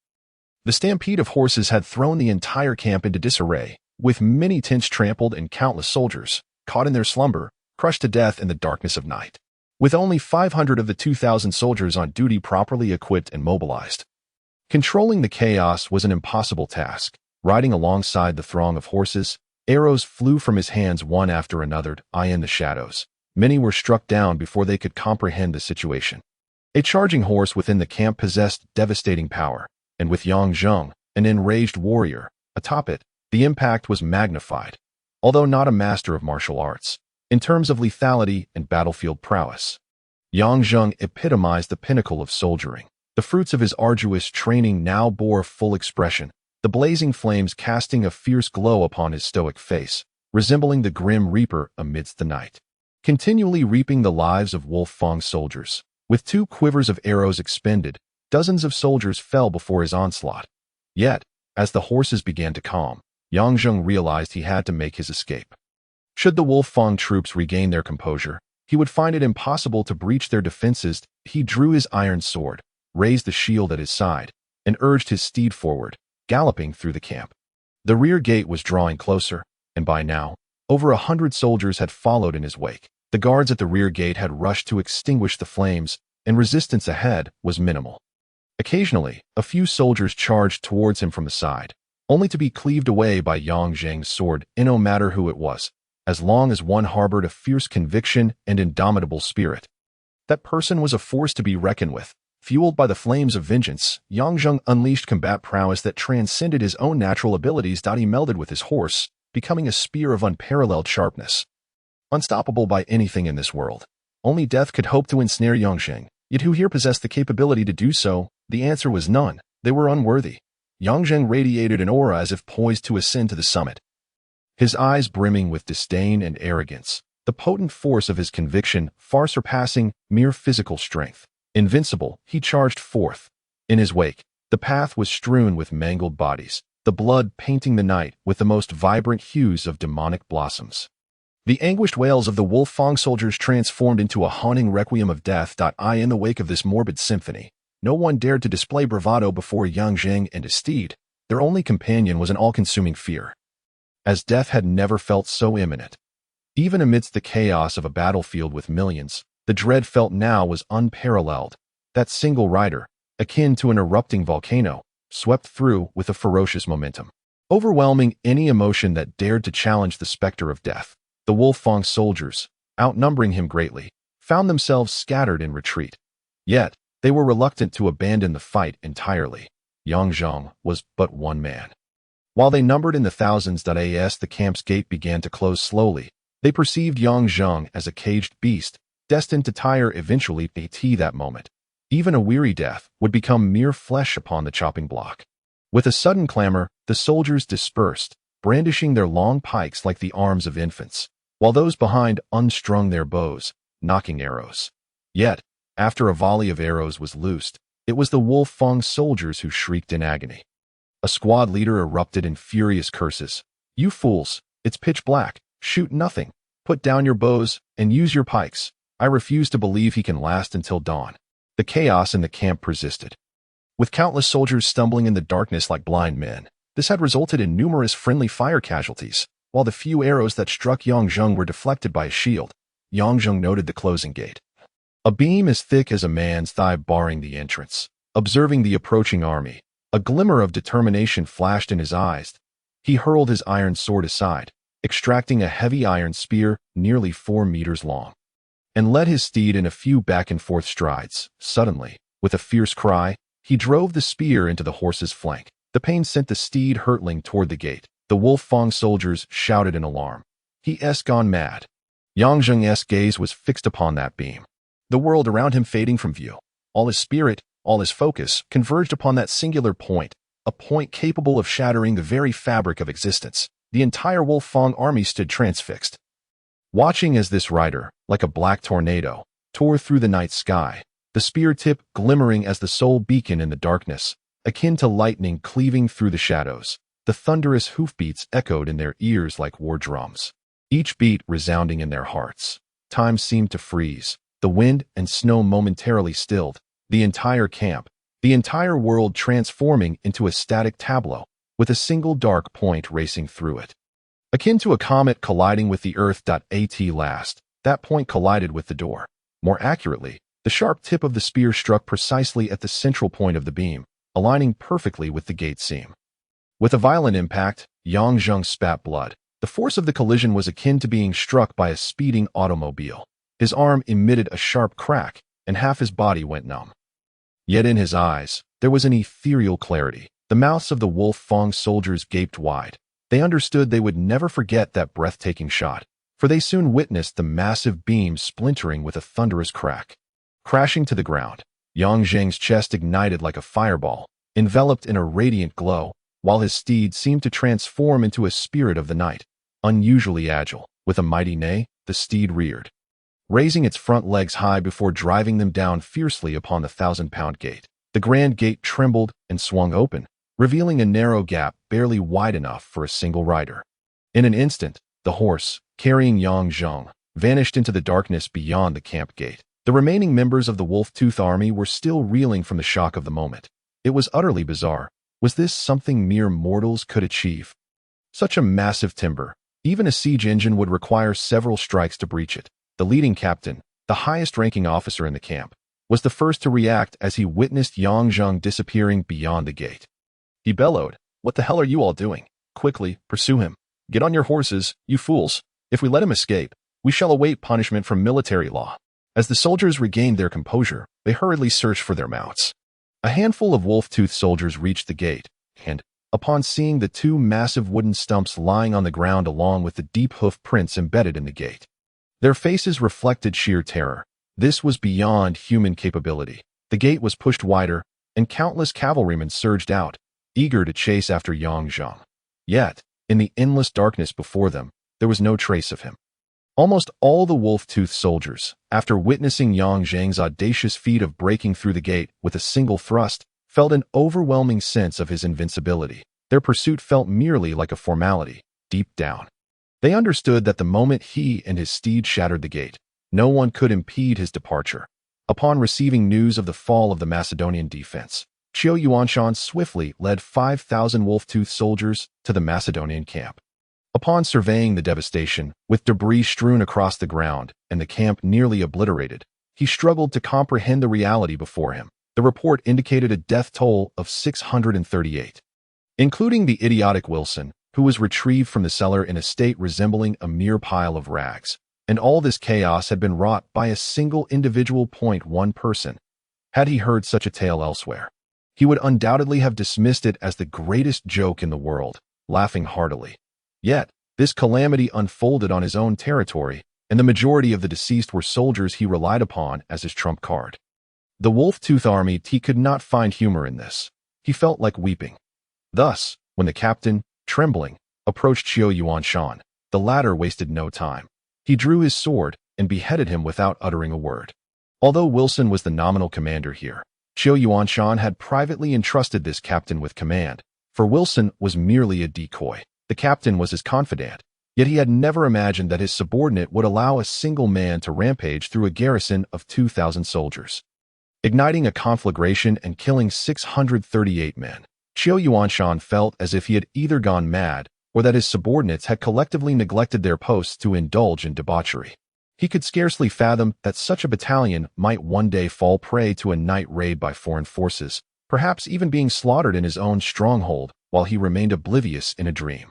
The stampede of horses had thrown the entire camp into disarray, with many tents trampled and countless soldiers, caught in their slumber, crushed to death in the darkness of night. With only 500 of the 2,000 soldiers on duty properly equipped and mobilized, controlling the chaos was an impossible task. Riding alongside the throng of horses, arrows flew from his hands one after another. In the shadows, many were struck down before they could comprehend the situation. A charging horse within the camp possessed devastating power, and with Yang Zheng, an enraged warrior, atop it, the impact was magnified. Although not a master of martial arts, in terms of lethality and battlefield prowess, Yang Zheng epitomized the pinnacle of soldiering. The fruits of his arduous training now bore full expression, the blazing flames casting a fierce glow upon his stoic face, resembling the grim reaper amidst the night, continually reaping the lives of Wolf Fang soldiers. With 2 quivers of arrows expended, dozens of soldiers fell before his onslaught. Yet, as the horses began to calm, Yang Zheng realized he had to make his escape. Should the Wolf Fang troops regain their composure, he would find it impossible to breach their defenses. He drew his iron sword, raised the shield at his side, and urged his steed forward, galloping through the camp. The rear gate was drawing closer, and by now, over 100 soldiers had followed in his wake. The guards at the rear gate had rushed to extinguish the flames, and resistance ahead was minimal. Occasionally, a few soldiers charged towards him from the side, only to be cleaved away by Yang Zheng's sword. No matter who it was, as long as one harbored a fierce conviction and indomitable spirit, That person was a force to be reckoned with. Fueled by the flames of vengeance, Yang Zheng unleashed combat prowess that transcended his own natural abilities. He melded with his horse, becoming a spear of unparalleled sharpness. Unstoppable by anything in this world. Only death could hope to ensnare Yang Zheng. Yet who here possessed the capability to do so? The answer was none. They were unworthy. Yang Zheng radiated an aura as if poised to ascend to the summit. His eyes brimming with disdain and arrogance. The potent force of his conviction far surpassing mere physical strength. Invincible, he charged forth. In his wake, the path was strewn with mangled bodies, the blood painting the night with the most vibrant hues of demonic blossoms. The anguished wails of the Wolf Fang soldiers transformed into a haunting requiem of death. In the wake of this morbid symphony, no one dared to display bravado before Yang Zheng and his steed. Their only companion was an all-consuming fear, as death had never felt so imminent. Even amidst the chaos of a battlefield with millions, the dread felt now was unparalleled. That single rider, akin to an erupting volcano, swept through with a ferocious momentum, overwhelming any emotion that dared to challenge the specter of death. The Wolf Fang soldiers, outnumbering him greatly, found themselves scattered in retreat. Yet, they were reluctant to abandon the fight entirely. Yang Zheng was but one man. While they numbered in the thousands. As the camp's gate began to close slowly, they perceived Yang Zheng as a caged beast, destined to tire eventually. That moment, even a weary death would become mere flesh upon the chopping block. With a sudden clamor, the soldiers dispersed, brandishing their long pikes like the arms of infants, while those behind unstrung their bows, knocking arrows. Yet, after a volley of arrows was loosed, it was the Wolf Fang soldiers who shrieked in agony. A squad leader erupted in furious curses. "You fools, it's pitch black. Shoot nothing. Put down your bows and use your pikes. I refuse to believe he can last until dawn." The chaos in the camp persisted. With countless soldiers stumbling in the darkness like blind men, this had resulted in numerous friendly fire casualties. While the few arrows that struck Yang Zheng were deflected by a shield, Yang Zheng noted the closing gate. A beam as thick as a man's thigh barring the entrance. Observing the approaching army, a glimmer of determination flashed in his eyes. He hurled his iron sword aside, extracting a heavy iron spear nearly 4 meters long, and led his steed in a few back-and-forth strides. Suddenly, with a fierce cry, he drove the spear into the horse's flank. The pain sent the steed hurtling toward the gate. The Wolf Fang soldiers shouted in alarm. "He's gone mad." Yang Zheng's gaze was fixed upon that beam, the world around him fading from view. All his spirit, all his focus, converged upon that singular point, a point capable of shattering the very fabric of existence. The entire Wolf Fang army stood transfixed, watching as this rider, like a black tornado, tore through the night sky, the spear tip glimmering as the sole beacon in the darkness, akin to lightning cleaving through the shadows. The thunderous hoofbeats echoed in their ears like war drums, each beat resounding in their hearts. Time seemed to freeze. The wind and snow momentarily stilled. The entire camp, the entire world transforming into a static tableau, with a single dark point racing through it. Akin to a comet colliding with the Earth. At last, that point collided with the door. More accurately, the sharp tip of the spear struck precisely at the central point of the beam, aligning perfectly with the gate seam. With a violent impact, Yang Zheng spat blood. The force of the collision was akin to being struck by a speeding automobile. His arm emitted a sharp crack, and half his body went numb. Yet in his eyes, there was an ethereal clarity. The mouths of the Wolf Fang soldiers gaped wide. They understood they would never forget that breathtaking shot, for they soon witnessed the massive beam splintering with a thunderous crack. Crashing to the ground, Yang Zheng's chest ignited like a fireball, enveloped in a radiant glow, while his steed seemed to transform into a spirit of the night. Unusually agile, with a mighty neigh, the steed reared, raising its front legs high before driving them down fiercely upon the 1,000-pound gate. The grand gate trembled and swung open, revealing a narrow gap barely wide enough for a single rider. In an instant, the horse, carrying Yang Zheng, vanished into the darkness beyond the camp gate. The remaining members of the Wolf-Tooth army were still reeling from the shock of the moment. It was utterly bizarre. Was this something mere mortals could achieve? Such a massive timber, even a siege engine would require several strikes to breach it. The leading captain, the highest-ranking officer in the camp, was the first to react as he witnessed Yang Zheng disappearing beyond the gate. He bellowed, "What the hell are you all doing? Quickly, pursue him. Get on your horses, you fools. If we let him escape, we shall await punishment from military law." As the soldiers regained their composure, they hurriedly searched for their mounts. A handful of wolf-toothed soldiers reached the gate, and, upon seeing the two massive wooden stumps lying on the ground along with the deep hoof prints embedded in the gate, their faces reflected sheer terror. This was beyond human capability. The gate was pushed wider, and countless cavalrymen surged out, eager to chase after Yang Zheng. Yet, in the endless darkness before them, there was no trace of him. Almost all the wolf-toothed soldiers, after witnessing Yang Zheng's audacious feat of breaking through the gate with a single thrust, felt an overwhelming sense of his invincibility. Their pursuit felt merely like a formality, deep down. They understood that the moment he and his steed shattered the gate, no one could impede his departure. Upon receiving news of the fall of the Macedonian defense, Qiu Yuanshan swiftly led 5,000 wolf-toothed soldiers to the Macedonian camp. Upon surveying the devastation, with debris strewn across the ground and the camp nearly obliterated, he struggled to comprehend the reality before him. The report indicated a death toll of 638, including the idiotic Wilson, who was retrieved from the cellar in a state resembling a mere pile of rags. And all this chaos had been wrought by a single individual. One person. Had he heard such a tale elsewhere, he would undoubtedly have dismissed it as the greatest joke in the world, laughing heartily. Yet, this calamity unfolded on his own territory, and the majority of the deceased were soldiers he relied upon as his trump card. The wolf-tooth army, he could not find humor in this. He felt like weeping. Thus, when the captain, trembling, approached Qiu Yuanshan, the latter wasted no time. He drew his sword and beheaded him without uttering a word. Although Wilson was the nominal commander here, Qiu Yuanshan had privately entrusted this captain with command, for Wilson was merely a decoy. The captain was his confidant, yet he had never imagined that his subordinate would allow a single man to rampage through a garrison of 2,000 soldiers, igniting a conflagration and killing 638 men. Qiu Yuanshan felt as if he had either gone mad or that his subordinates had collectively neglected their posts to indulge in debauchery. He could scarcely fathom that such a battalion might one day fall prey to a night raid by foreign forces, perhaps even being slaughtered in his own stronghold while he remained oblivious in a dream.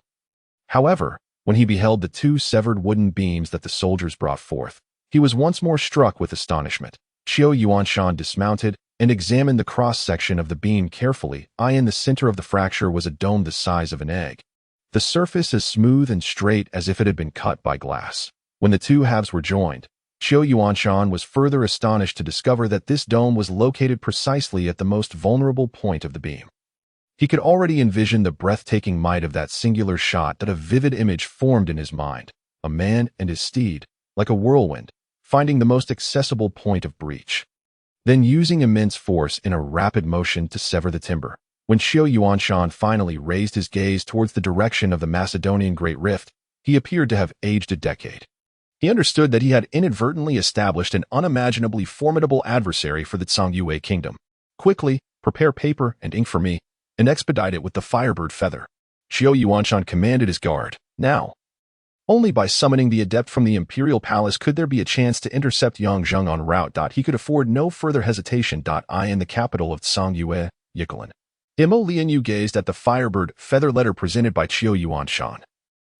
However, when he beheld the two severed wooden beams that the soldiers brought forth, he was once more struck with astonishment. Qiu Yuanshan dismounted and examined the cross-section of the beam carefully. In the center of the fracture was a dome the size of an egg, the surface as smooth and straight as if it had been cut by glass. When the two halves were joined, Qiu Yuanshan was further astonished to discover that this dome was located precisely at the most vulnerable point of the beam. He could already envision the breathtaking might of that singular shot. That a vivid image formed in his mind, a man and his steed, like a whirlwind, finding the most accessible point of breach, then using immense force in a rapid motion to sever the timber. When Qiu Yuanshan finally raised his gaze towards the direction of the Macedonian Great Rift, he appeared to have aged a decade. He understood that he had inadvertently established an unimaginably formidable adversary for the Zhongyue kingdom. Quickly, prepare paper and ink for me, and expedite it with the firebird feather, Qiu Yuanshan commanded his guard. Now, only by summoning the adept from the imperial palace could there be a chance to intercept Yang Zheng en route. He could afford no further hesitation. In the capital of Zhongyue, Yikulan, Imo Lianyu gazed at the firebird feather letter presented by Qiu Yuanshan,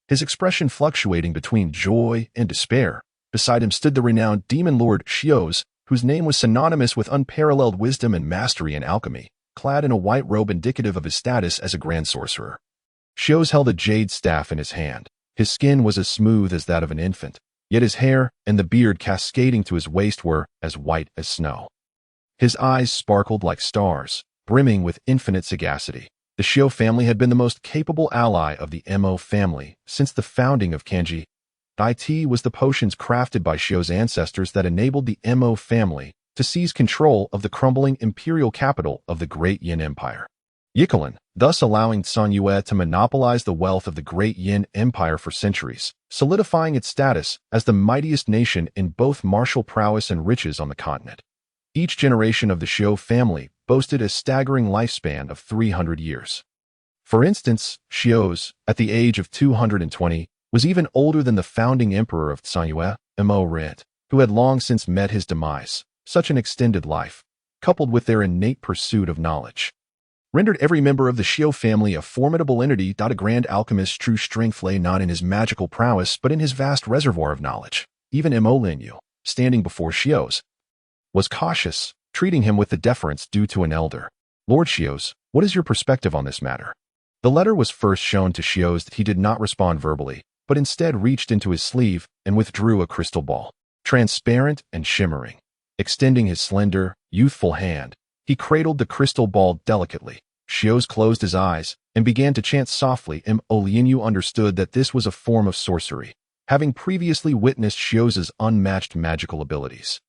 his expression fluctuating between joy and despair. Beside him stood the renowned demon lord Xios, whose name was synonymous with unparalleled wisdom and mastery in alchemy, clad in a white robe indicative of his status as a grand sorcerer. Xios held a jade staff in his hand. His skin was as smooth as that of an infant, yet his hair and the beard cascading to his waist were as white as snow. His eyes sparkled like stars, brimming with infinite sagacity. The Xiu family had been the most capable ally of the Mo family since the founding of Kanji. Dai Ti was the potions crafted by Xiu's ancestors that enabled the Mo family to seize control of the crumbling imperial capital of the Great Yin Empire, Yikulan, thus allowing Zhongyue to monopolize the wealth of the Great Yin Empire for centuries, solidifying its status as the mightiest nation in both martial prowess and riches on the continent. Each generation of the Xiu family boasted a staggering lifespan of 300 years. For instance, Xiu's, at the age of 220, was even older than the founding emperor of Zhongyue, Mo Rit, who had long since met his demise. Such an extended life, coupled with their innate pursuit of knowledge, rendered every member of the Xiu family a formidable entity. A grand alchemist's true strength lay not in his magical prowess but in his vast reservoir of knowledge. Even Mo Linyu, standing before Xios, was cautious, treating him with the deference due to an elder. Lord Xios, what is your perspective on this matter? The letter was first shown to Xios that he did not respond verbally, but instead reached into his sleeve and withdrew a crystal ball, transparent and shimmering. Extending his slender, youthful hand, he cradled the crystal ball delicately. Xios closed his eyes and began to chant softly. Lianyu understood that this was a form of sorcery, having previously witnessed Xios's unmatched magical abilities.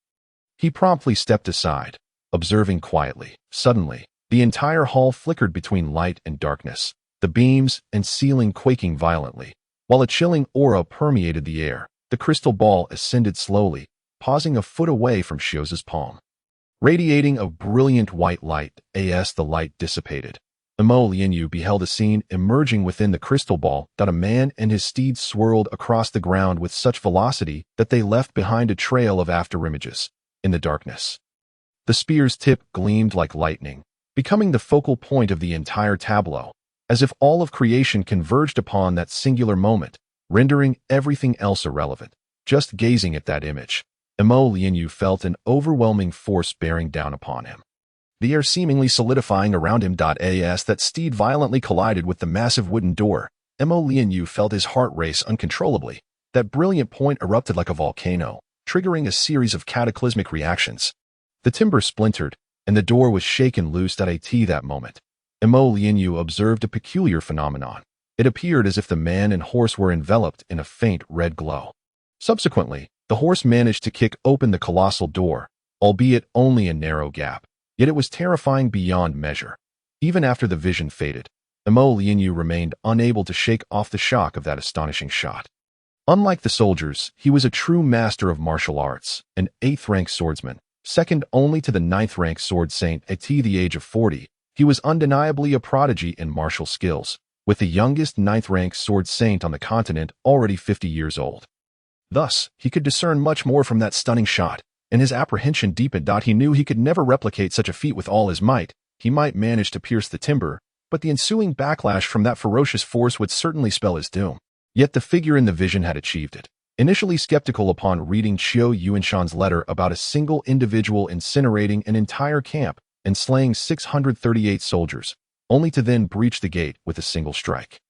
He promptly stepped aside, observing quietly. Suddenly, the entire hall flickered between light and darkness, the beams and ceiling quaking violently. While a chilling aura permeated the air, the crystal ball ascended slowly, pausing a foot away from Xios's palm. Radiating a brilliant white light, as the light dissipated, Lianyu beheld a scene emerging within the crystal ball. That a man and his steed swirled across the ground with such velocity that they left behind a trail of afterimages in the darkness. The spear's tip gleamed like lightning, becoming the focal point of the entire tableau, as if all of creation converged upon that singular moment, rendering everything else irrelevant. Just gazing at that image, Lianyu felt an overwhelming force bearing down upon him. The air seemingly solidifying around him. As that steed violently collided with the massive wooden door, Lianyu felt his heart race uncontrollably. That brilliant point erupted like a volcano, triggering a series of cataclysmic reactions. The timber splintered, and the door was shaken loose. That moment, Lianyu observed a peculiar phenomenon. It appeared as if the man and horse were enveloped in a faint red glow. Subsequently, the horse managed to kick open the colossal door, albeit only a narrow gap. Yet it was terrifying beyond measure. Even after the vision faded, Lianyu remained unable to shake off the shock of that astonishing shot. Unlike the soldiers, he was a true master of martial arts, an 8th-rank swordsman, second only to the 9th-rank sword saint. At the age of 40, he was undeniably a prodigy in martial skills, with the youngest 9th-rank sword saint on the continent already 50 years old. Thus, he could discern much more from that stunning shot, and his apprehension deepened. He knew he could never replicate such a feat with all his might. He might manage to pierce the timber, but the ensuing backlash from that ferocious force would certainly spell his doom. Yet the figure in the vision had achieved it. Initially skeptical upon reading Qiu Yuanshan's letter about a single individual incinerating an entire camp and slaying 638 soldiers, only to then breach the gate with a single strike.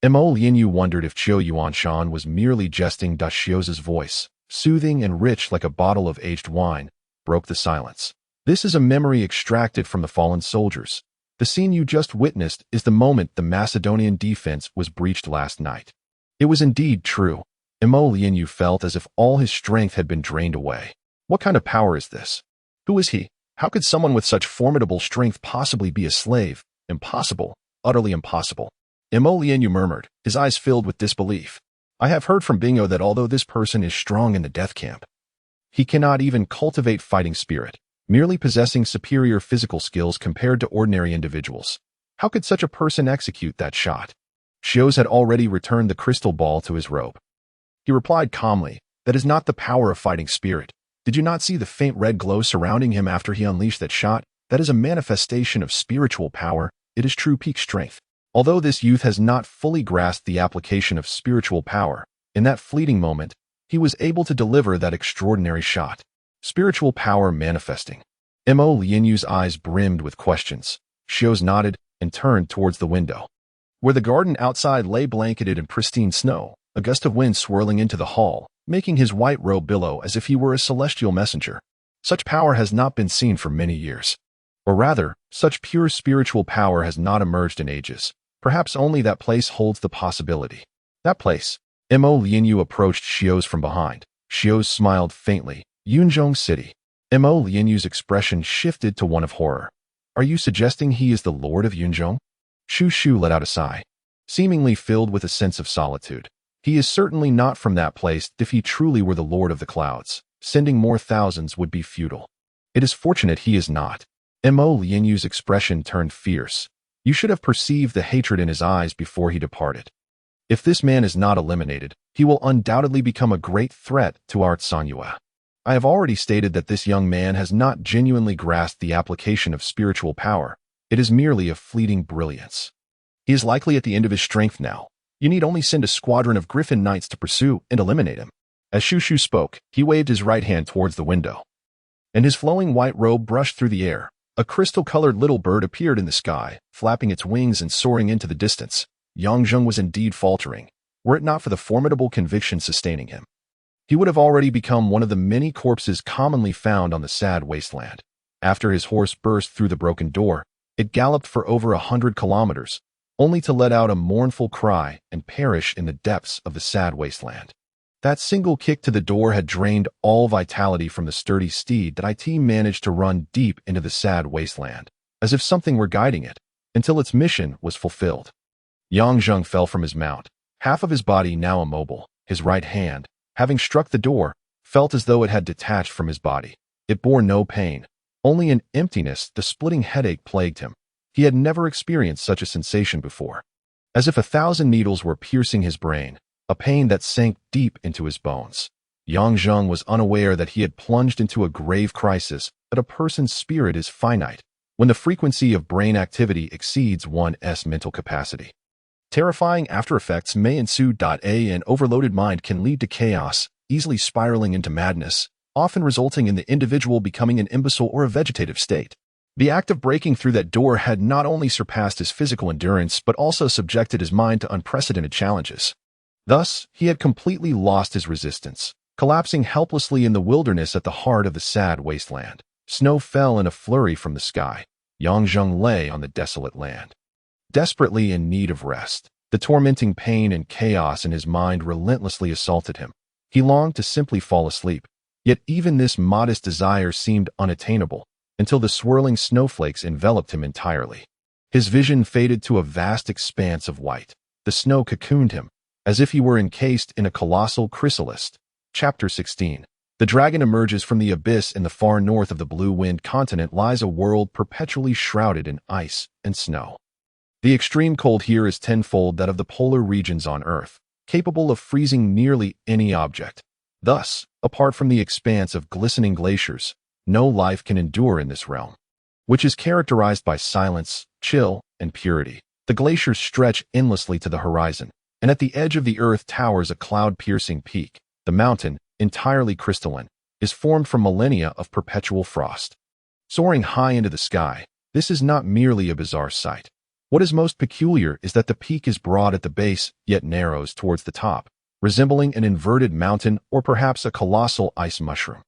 Lianyu wondered if Qiu Yuanshan was merely jesting. Xios's voice, soothing and rich like a bottle of aged wine, broke the silence. This is a memory extracted from the fallen soldiers. The scene you just witnessed is the moment the Macedonian defense was breached last night. It was indeed true. Lianyu felt as if all his strength had been drained away. What kind of power is this? Who is he? How could someone with such formidable strength possibly be a slave? Impossible. Utterly impossible. Lianyu murmured, his eyes filled with disbelief. I have heard from Bingo that although this person is strong in the death camp, he cannot even cultivate fighting spirit, merely possessing superior physical skills compared to ordinary individuals. How could such a person execute that shot? Xios had already returned the crystal ball to his robe. He replied calmly, that is not the power of fighting spirit. Did you not see the faint red glow surrounding him after he unleashed that shot? That is a manifestation of spiritual power. It is true peak strength. Although this youth has not fully grasped the application of spiritual power, in that fleeting moment, he was able to deliver that extraordinary shot. Spiritual power manifesting. Lianyu's eyes brimmed with questions. Xios nodded and turned towards the window. Where the garden outside lay blanketed in pristine snow, a gust of wind swirling into the hall, making his white robe billow as if he were a celestial messenger. Such power has not been seen for many years. Or rather, such pure spiritual power has not emerged in ages. Perhaps only that place holds the possibility. That place. Lianyu approached Xios from behind. Xios smiled faintly. Yunzhong City. Lianyu's expression shifted to one of horror. Are you suggesting he is the lord of Yunzhong? Shu Shu let out a sigh, seemingly filled with a sense of solitude. He is certainly not from that place. If he truly were the lord of the clouds, sending more thousands would be futile. It is fortunate he is not. Lianyu's expression turned fierce. You should have perceived the hatred in his eyes before he departed. If this man is not eliminated, he will undoubtedly become a great threat to our Tsanyue. I have already stated that this young man has not genuinely grasped the application of spiritual power. It is merely a fleeting brilliance. He is likely at the end of his strength now. You need only send a squadron of Griffin Knights to pursue and eliminate him. As Shushu spoke, he waved his right hand towards the window, and his flowing white robe brushed through the air. A crystal-colored little bird appeared in the sky, flapping its wings and soaring into the distance. Yang Zheng was indeed faltering, were it not for the formidable conviction sustaining him. He would have already become one of the many corpses commonly found on the sad wasteland. After his horse burst through the broken door, it galloped for over 100 kilometers, only to let out a mournful cry and perish in the depths of the sad wasteland. That single kick to the door had drained all vitality from the sturdy steed that it managed to run deep into the sad wasteland, as if something were guiding it, until its mission was fulfilled. Yang Zheng fell from his mount, half of his body now immobile. His right hand, having struck the door, felt as though it had detached from his body. It bore no pain, only an emptiness. The splitting headache plagued him. He had never experienced such a sensation before, as if 1,000 needles were piercing his brain, a pain that sank deep into his bones. Yang Zheng was unaware that he had plunged into a grave crisis, that a person's spirit is finite, when the frequency of brain activity exceeds one's mental capacity. Terrifying after effects may ensue. An overloaded mind can lead to chaos, easily spiraling into madness, often resulting in the individual becoming an imbecile or a vegetative state. The act of breaking through that door had not only surpassed his physical endurance but also subjected his mind to unprecedented challenges. Thus, he had completely lost his resistance, collapsing helplessly in the wilderness at the heart of the sad wasteland. Snow fell in a flurry from the sky. Yang Zheng lay on the desolate land, desperately in need of rest. The tormenting pain and chaos in his mind relentlessly assaulted him. He longed to simply fall asleep, yet even this modest desire seemed unattainable, until the swirling snowflakes enveloped him entirely. His vision faded to a vast expanse of white. The snow cocooned him, as if he were encased in a colossal chrysalis. Chapter 16. The dragon emerges from the abyss. In the far north of the Blue Wind continent lies a world perpetually shrouded in ice and snow. The extreme cold here is tenfold that of the polar regions on Earth, capable of freezing nearly any object. Thus, apart from the expanse of glistening glaciers, no life can endure in this realm, which is characterized by silence, chill, and purity. The glaciers stretch endlessly to the horizon, and at the edge of the earth towers a cloud-piercing peak. The mountain, entirely crystalline, is formed from millennia of perpetual frost. Soaring high into the sky, this is not merely a bizarre sight. What is most peculiar is that the peak is broad at the base, yet narrows towards the top, resembling an inverted mountain or perhaps a colossal ice mushroom.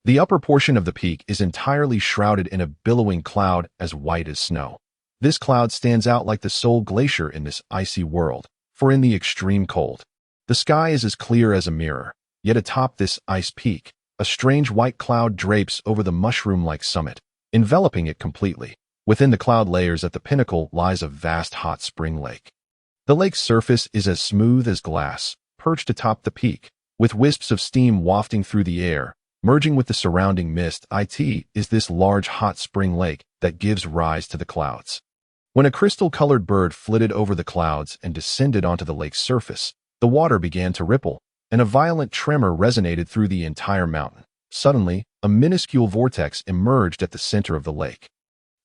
The upper portion of the peak is entirely shrouded in a billowing cloud as white as snow. This cloud stands out like the sole glacier in this icy world, for in the extreme cold, the sky is as clear as a mirror, yet atop this ice peak, a strange white cloud drapes over the mushroom-like summit, enveloping it completely. Within the cloud layers at the pinnacle lies a vast hot spring lake. The lake's surface is as smooth as glass, perched atop the peak, with wisps of steam wafting through the air, merging with the surrounding mist. It is this large hot spring lake that gives rise to the clouds. When a crystal-colored bird flitted over the clouds and descended onto the lake's surface, the water began to ripple, and a violent tremor resonated through the entire mountain. Suddenly, a minuscule vortex emerged at the center of the lake,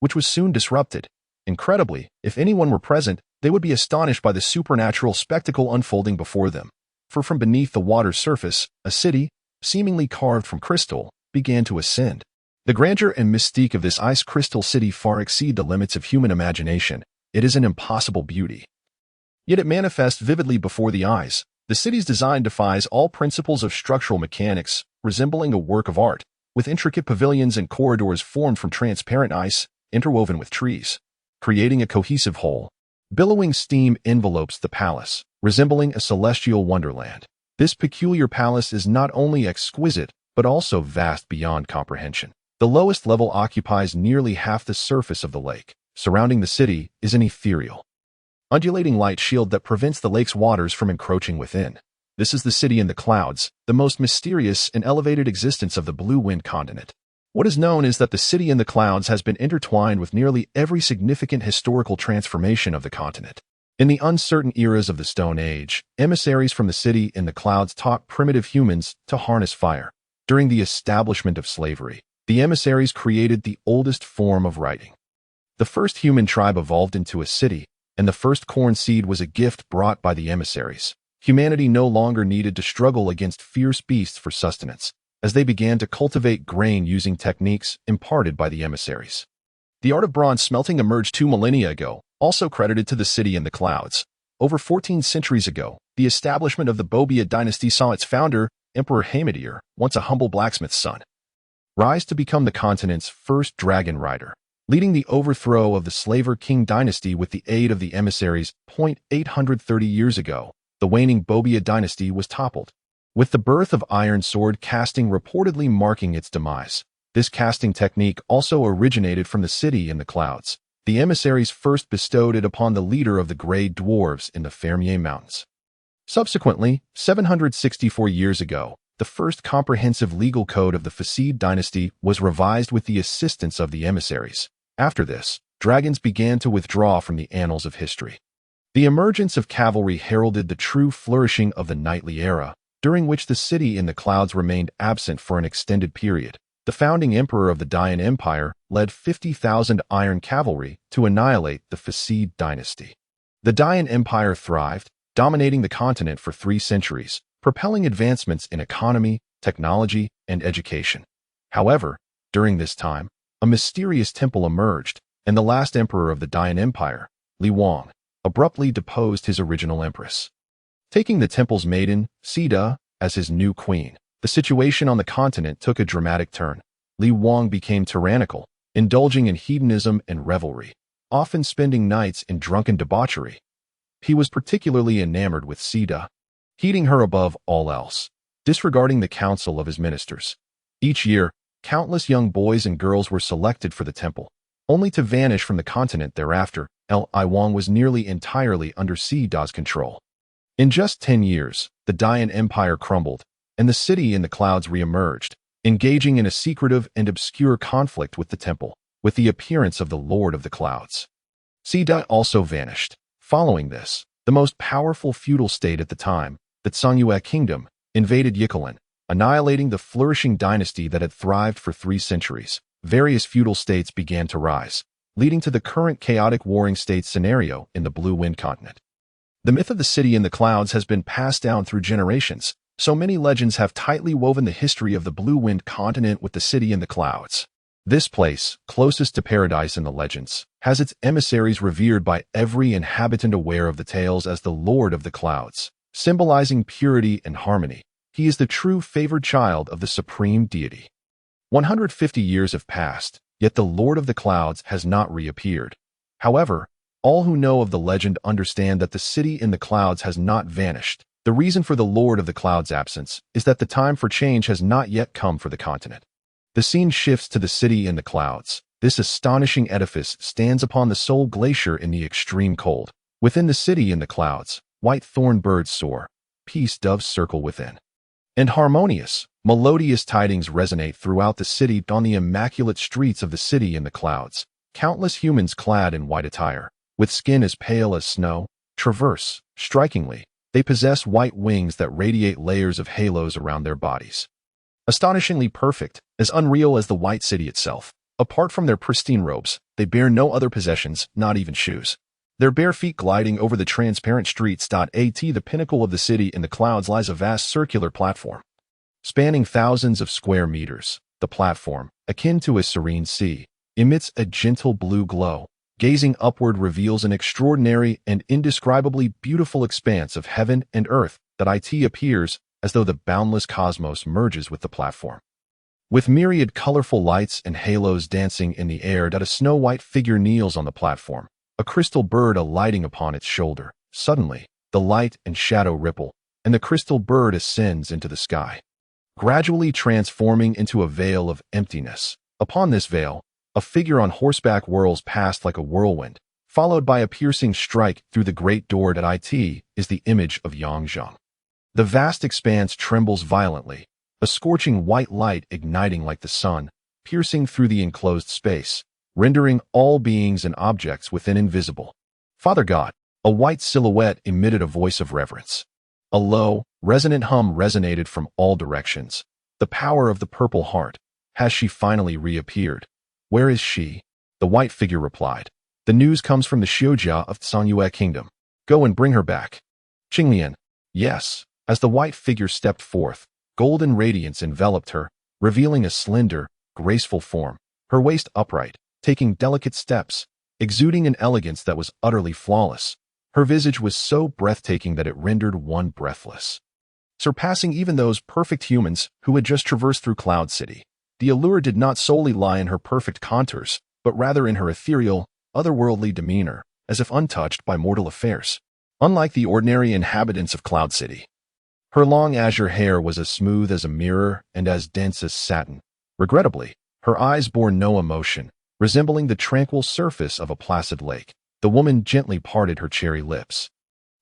which was soon disrupted. Incredibly, if anyone were present, they would be astonished by the supernatural spectacle unfolding before them. For from beneath the water's surface, a city, seemingly carved from crystal, began to ascend. The grandeur and mystique of this ice crystal city far exceed the limits of human imagination. It is an impossible beauty, yet it manifests vividly before the eyes. The city's design defies all principles of structural mechanics, resembling a work of art, with intricate pavilions and corridors formed from transparent ice, interwoven with trees, creating a cohesive whole. Billowing steam envelopes the palace, resembling a celestial wonderland. This peculiar palace is not only exquisite, but also vast beyond comprehension. The lowest level occupies nearly half the surface of the lake. Surrounding the city is an ethereal, undulating light shield that prevents the lake's waters from encroaching within. This is the city in the clouds, the most mysterious and elevated existence of the Blue Wind continent. What is known is that the city in the clouds has been intertwined with nearly every significant historical transformation of the continent. In the uncertain eras of the Stone Age, emissaries from the city in the clouds taught primitive humans to harness fire. During the establishment of slavery, the emissaries created the oldest form of writing. The first human tribe evolved into a city, and the first corn seed was a gift brought by the emissaries. Humanity no longer needed to struggle against fierce beasts for sustenance, as they began to cultivate grain using techniques imparted by the emissaries. The art of bronze smelting emerged 2 millennia ago, also credited to the city in the clouds. Over 14 centuries ago, the establishment of the Bobia dynasty saw its founder, Emperor Hamadir, once a humble blacksmith's son, rise to become the continent's first dragon rider, leading the overthrow of the slaver king dynasty with the aid of the emissaries. 830 years ago, the waning Bobia dynasty was toppled, with the birth of iron sword casting reportedly marking its demise. This casting technique also originated from the city in the clouds. The emissaries first bestowed it upon the leader of the Grey Dwarves in the Fermier Mountains. Subsequently, 764 years ago, the first comprehensive legal code of the Facede dynasty was revised with the assistance of the emissaries. After this, dragons began to withdraw from the annals of history. The emergence of cavalry heralded the true flourishing of the knightly era, during which the city in the clouds remained absent for an extended period. The founding emperor of the Dayan Empire led 50,000 iron cavalry to annihilate the Facede dynasty. The Dayan Empire thrived, dominating the continent for 3 centuries, propelling advancements in economy, technology, and education. However, during this time, a mysterious temple emerged, and the last emperor of the Dayan Empire, Li Wang, abruptly deposed his original empress, taking the temple's maiden, Sida, as his new queen. The situation on the continent took a dramatic turn. Li Wang became tyrannical, indulging in hedonism and revelry, often spending nights in drunken debauchery. He was particularly enamored with Sida, heeding her above all else, disregarding the counsel of his ministers. Each year, countless young boys and girls were selected for the temple, only to vanish from the continent thereafter. Li Wang was nearly entirely under Sida's control. In just 10 years, the Dayan Empire crumbled, and the city in the clouds re-emerged, engaging in a secretive and obscure conflict with the temple, with the appearance of the Lord of the Clouds. Sida also vanished. Following this, the most powerful feudal state at the time, the Sanyue Kingdom, invaded Yikalan, annihilating the flourishing dynasty that had thrived for 3 centuries. Various feudal states began to rise, leading to the current chaotic warring states scenario in the Blue Wind continent. The myth of the city in the clouds has been passed down through generations. So many legends have tightly woven the history of the Blue Wind continent with the city in the clouds. This place, closest to paradise in the legends, has its emissaries revered by every inhabitant aware of the tales as the Lord of the Clouds, symbolizing purity and harmony. He is the true favored child of the supreme deity. 150 years have passed, yet the Lord of the Clouds has not reappeared. However, all who know of the legend understand that the city in the clouds has not vanished. The reason for the Lord of the Clouds' absence is that the time for change has not yet come for the continent. The scene shifts to the city in the clouds. This astonishing edifice stands upon the Soul Glacier in the extreme cold. Within the city in the clouds, white thorn birds soar, peace doves circle within, and harmonious, melodious tidings resonate throughout the city. On the immaculate streets of the city in the clouds, countless humans clad in white attire, with skin as pale as snow, traverse. Strikingly, they possess white wings that radiate layers of halos around their bodies. Astonishingly perfect, as unreal as the white city itself. Apart from their pristine robes, they bear no other possessions, not even shoes. Their bare feet gliding over the transparent streets. At the pinnacle of the city in the clouds lies a vast circular platform, spanning thousands of square meters. The platform, akin to a serene sea, emits a gentle blue glow. Gazing upward reveals an extraordinary and indescribably beautiful expanse of heaven and earth. That appears as though the boundless cosmos merges with the platform. With myriad colorful lights and halos dancing in the air, a snow-white figure kneels on the platform, a crystal bird alighting upon its shoulder. Suddenly, the light and shadow ripple, and the crystal bird ascends into the sky, gradually transforming into a veil of emptiness. Upon this veil, a figure on horseback whirls past like a whirlwind, followed by a piercing strike through the great door. Is the image of Yangzheng. The vast expanse trembles violently, a scorching white light igniting like the sun, piercing through the enclosed space, rendering all beings and objects within invisible. Father God, a white silhouette emitted a voice of reverence. A low, resonant hum resonated from all directions. The power of the Purple Heart. Has she finally reappeared? Where is she? The white figure replied. The news comes from the Xiujia of Sanyue Kingdom. Go and bring her back. Qinglian, Yes, as the white figure stepped forth, golden radiance enveloped her, revealing a slender, graceful form, her waist upright, taking delicate steps, exuding an elegance that was utterly flawless. Her visage was so breathtaking that it rendered one breathless, surpassing even those perfect humans who had just traversed through Cloud City. The allure did not solely lie in her perfect contours, but rather in her ethereal, otherworldly demeanor, as if untouched by mortal affairs. Unlike the ordinary inhabitants of Cloud City, her long azure hair was as smooth as a mirror and as dense as satin. Regrettably, her eyes bore no emotion, resembling the tranquil surface of a placid lake. The woman gently parted her cherry lips,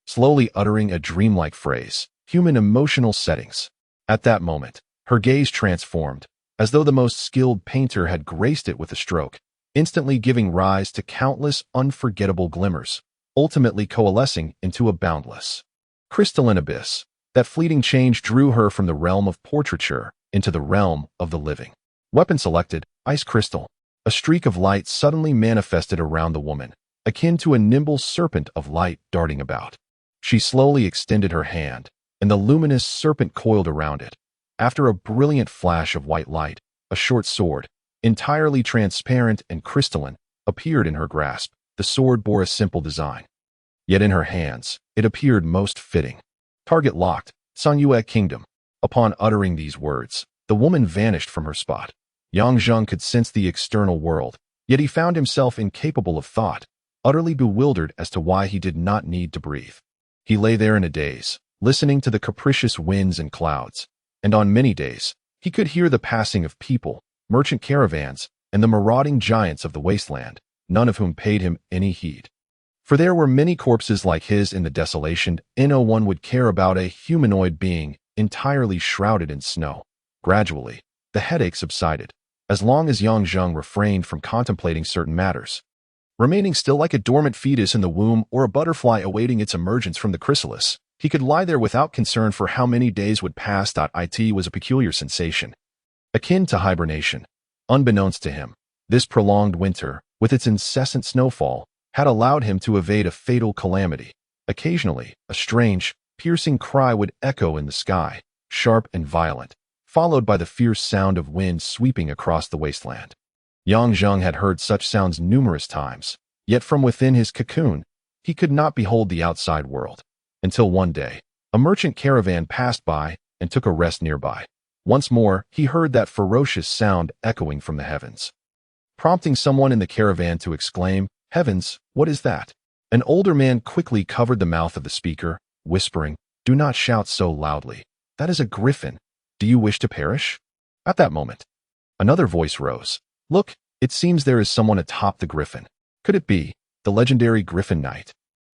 slowly uttering a dreamlike phrase, human emotional settings. At that moment, her gaze transformed, as though the most skilled painter had graced it with a stroke, instantly giving rise to countless unforgettable glimmers, ultimately coalescing into a boundless, crystalline abyss. That fleeting change drew her from the realm of portraiture into the realm of the living. Weapon selected, ice crystal. A streak of light suddenly manifested around the woman, akin to a nimble serpent of light darting about. She slowly extended her hand, and the luminous serpent coiled around it. After a brilliant flash of white light, a short sword, entirely transparent and crystalline, appeared in her grasp. The sword bore a simple design, yet in her hands, it appeared most fitting. Target locked, Sanyue Kingdom. Upon uttering these words, the woman vanished from her spot. Yang Zheng could sense the external world, yet he found himself incapable of thought, utterly bewildered as to why he did not need to breathe. He lay there in a daze, listening to the capricious winds and clouds, and on many days, he could hear the passing of people, merchant caravans, and the marauding giants of the wasteland, none of whom paid him any heed. For there were many corpses like his in the desolation, and no one would care about a humanoid being entirely shrouded in snow. Gradually, the headache subsided, as long as Yang Zheng refrained from contemplating certain matters. Remaining still like a dormant fetus in the womb or a butterfly awaiting its emergence from the chrysalis, he could lie there without concern for how many days would pass. It was a peculiar sensation, akin to hibernation. Unbeknownst to him, this prolonged winter, with its incessant snowfall, had allowed him to evade a fatal calamity. Occasionally, a strange, piercing cry would echo in the sky, sharp and violent, followed by the fierce sound of wind sweeping across the wasteland. Yang Zheng had heard such sounds numerous times, yet from within his cocoon, he could not behold the outside world. Until one day, a merchant caravan passed by and took a rest nearby. Once more, he heard that ferocious sound echoing from the heavens, prompting someone in the caravan to exclaim, "Heavens, what is that?" An older man quickly covered the mouth of the speaker, whispering, "Do not shout so loudly. That is a griffin. Do you wish to perish?" At that moment, another voice rose. "Look, it seems there is someone atop the griffin. Could it be the legendary Griffin Knight?"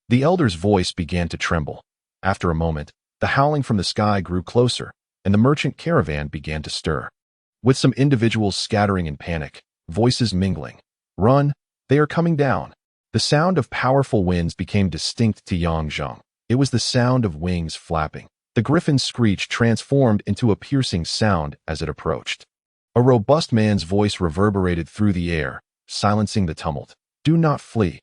The elder's voice began to tremble. After a moment, the howling from the sky grew closer, and the merchant caravan began to stir, with some individuals scattering in panic, voices mingling. "Run! They are coming down." The sound of powerful winds became distinct to Yang Zheng. It was the sound of wings flapping. The griffin's screech transformed into a piercing sound as it approached. A robust man's voice reverberated through the air, silencing the tumult. "Do not flee.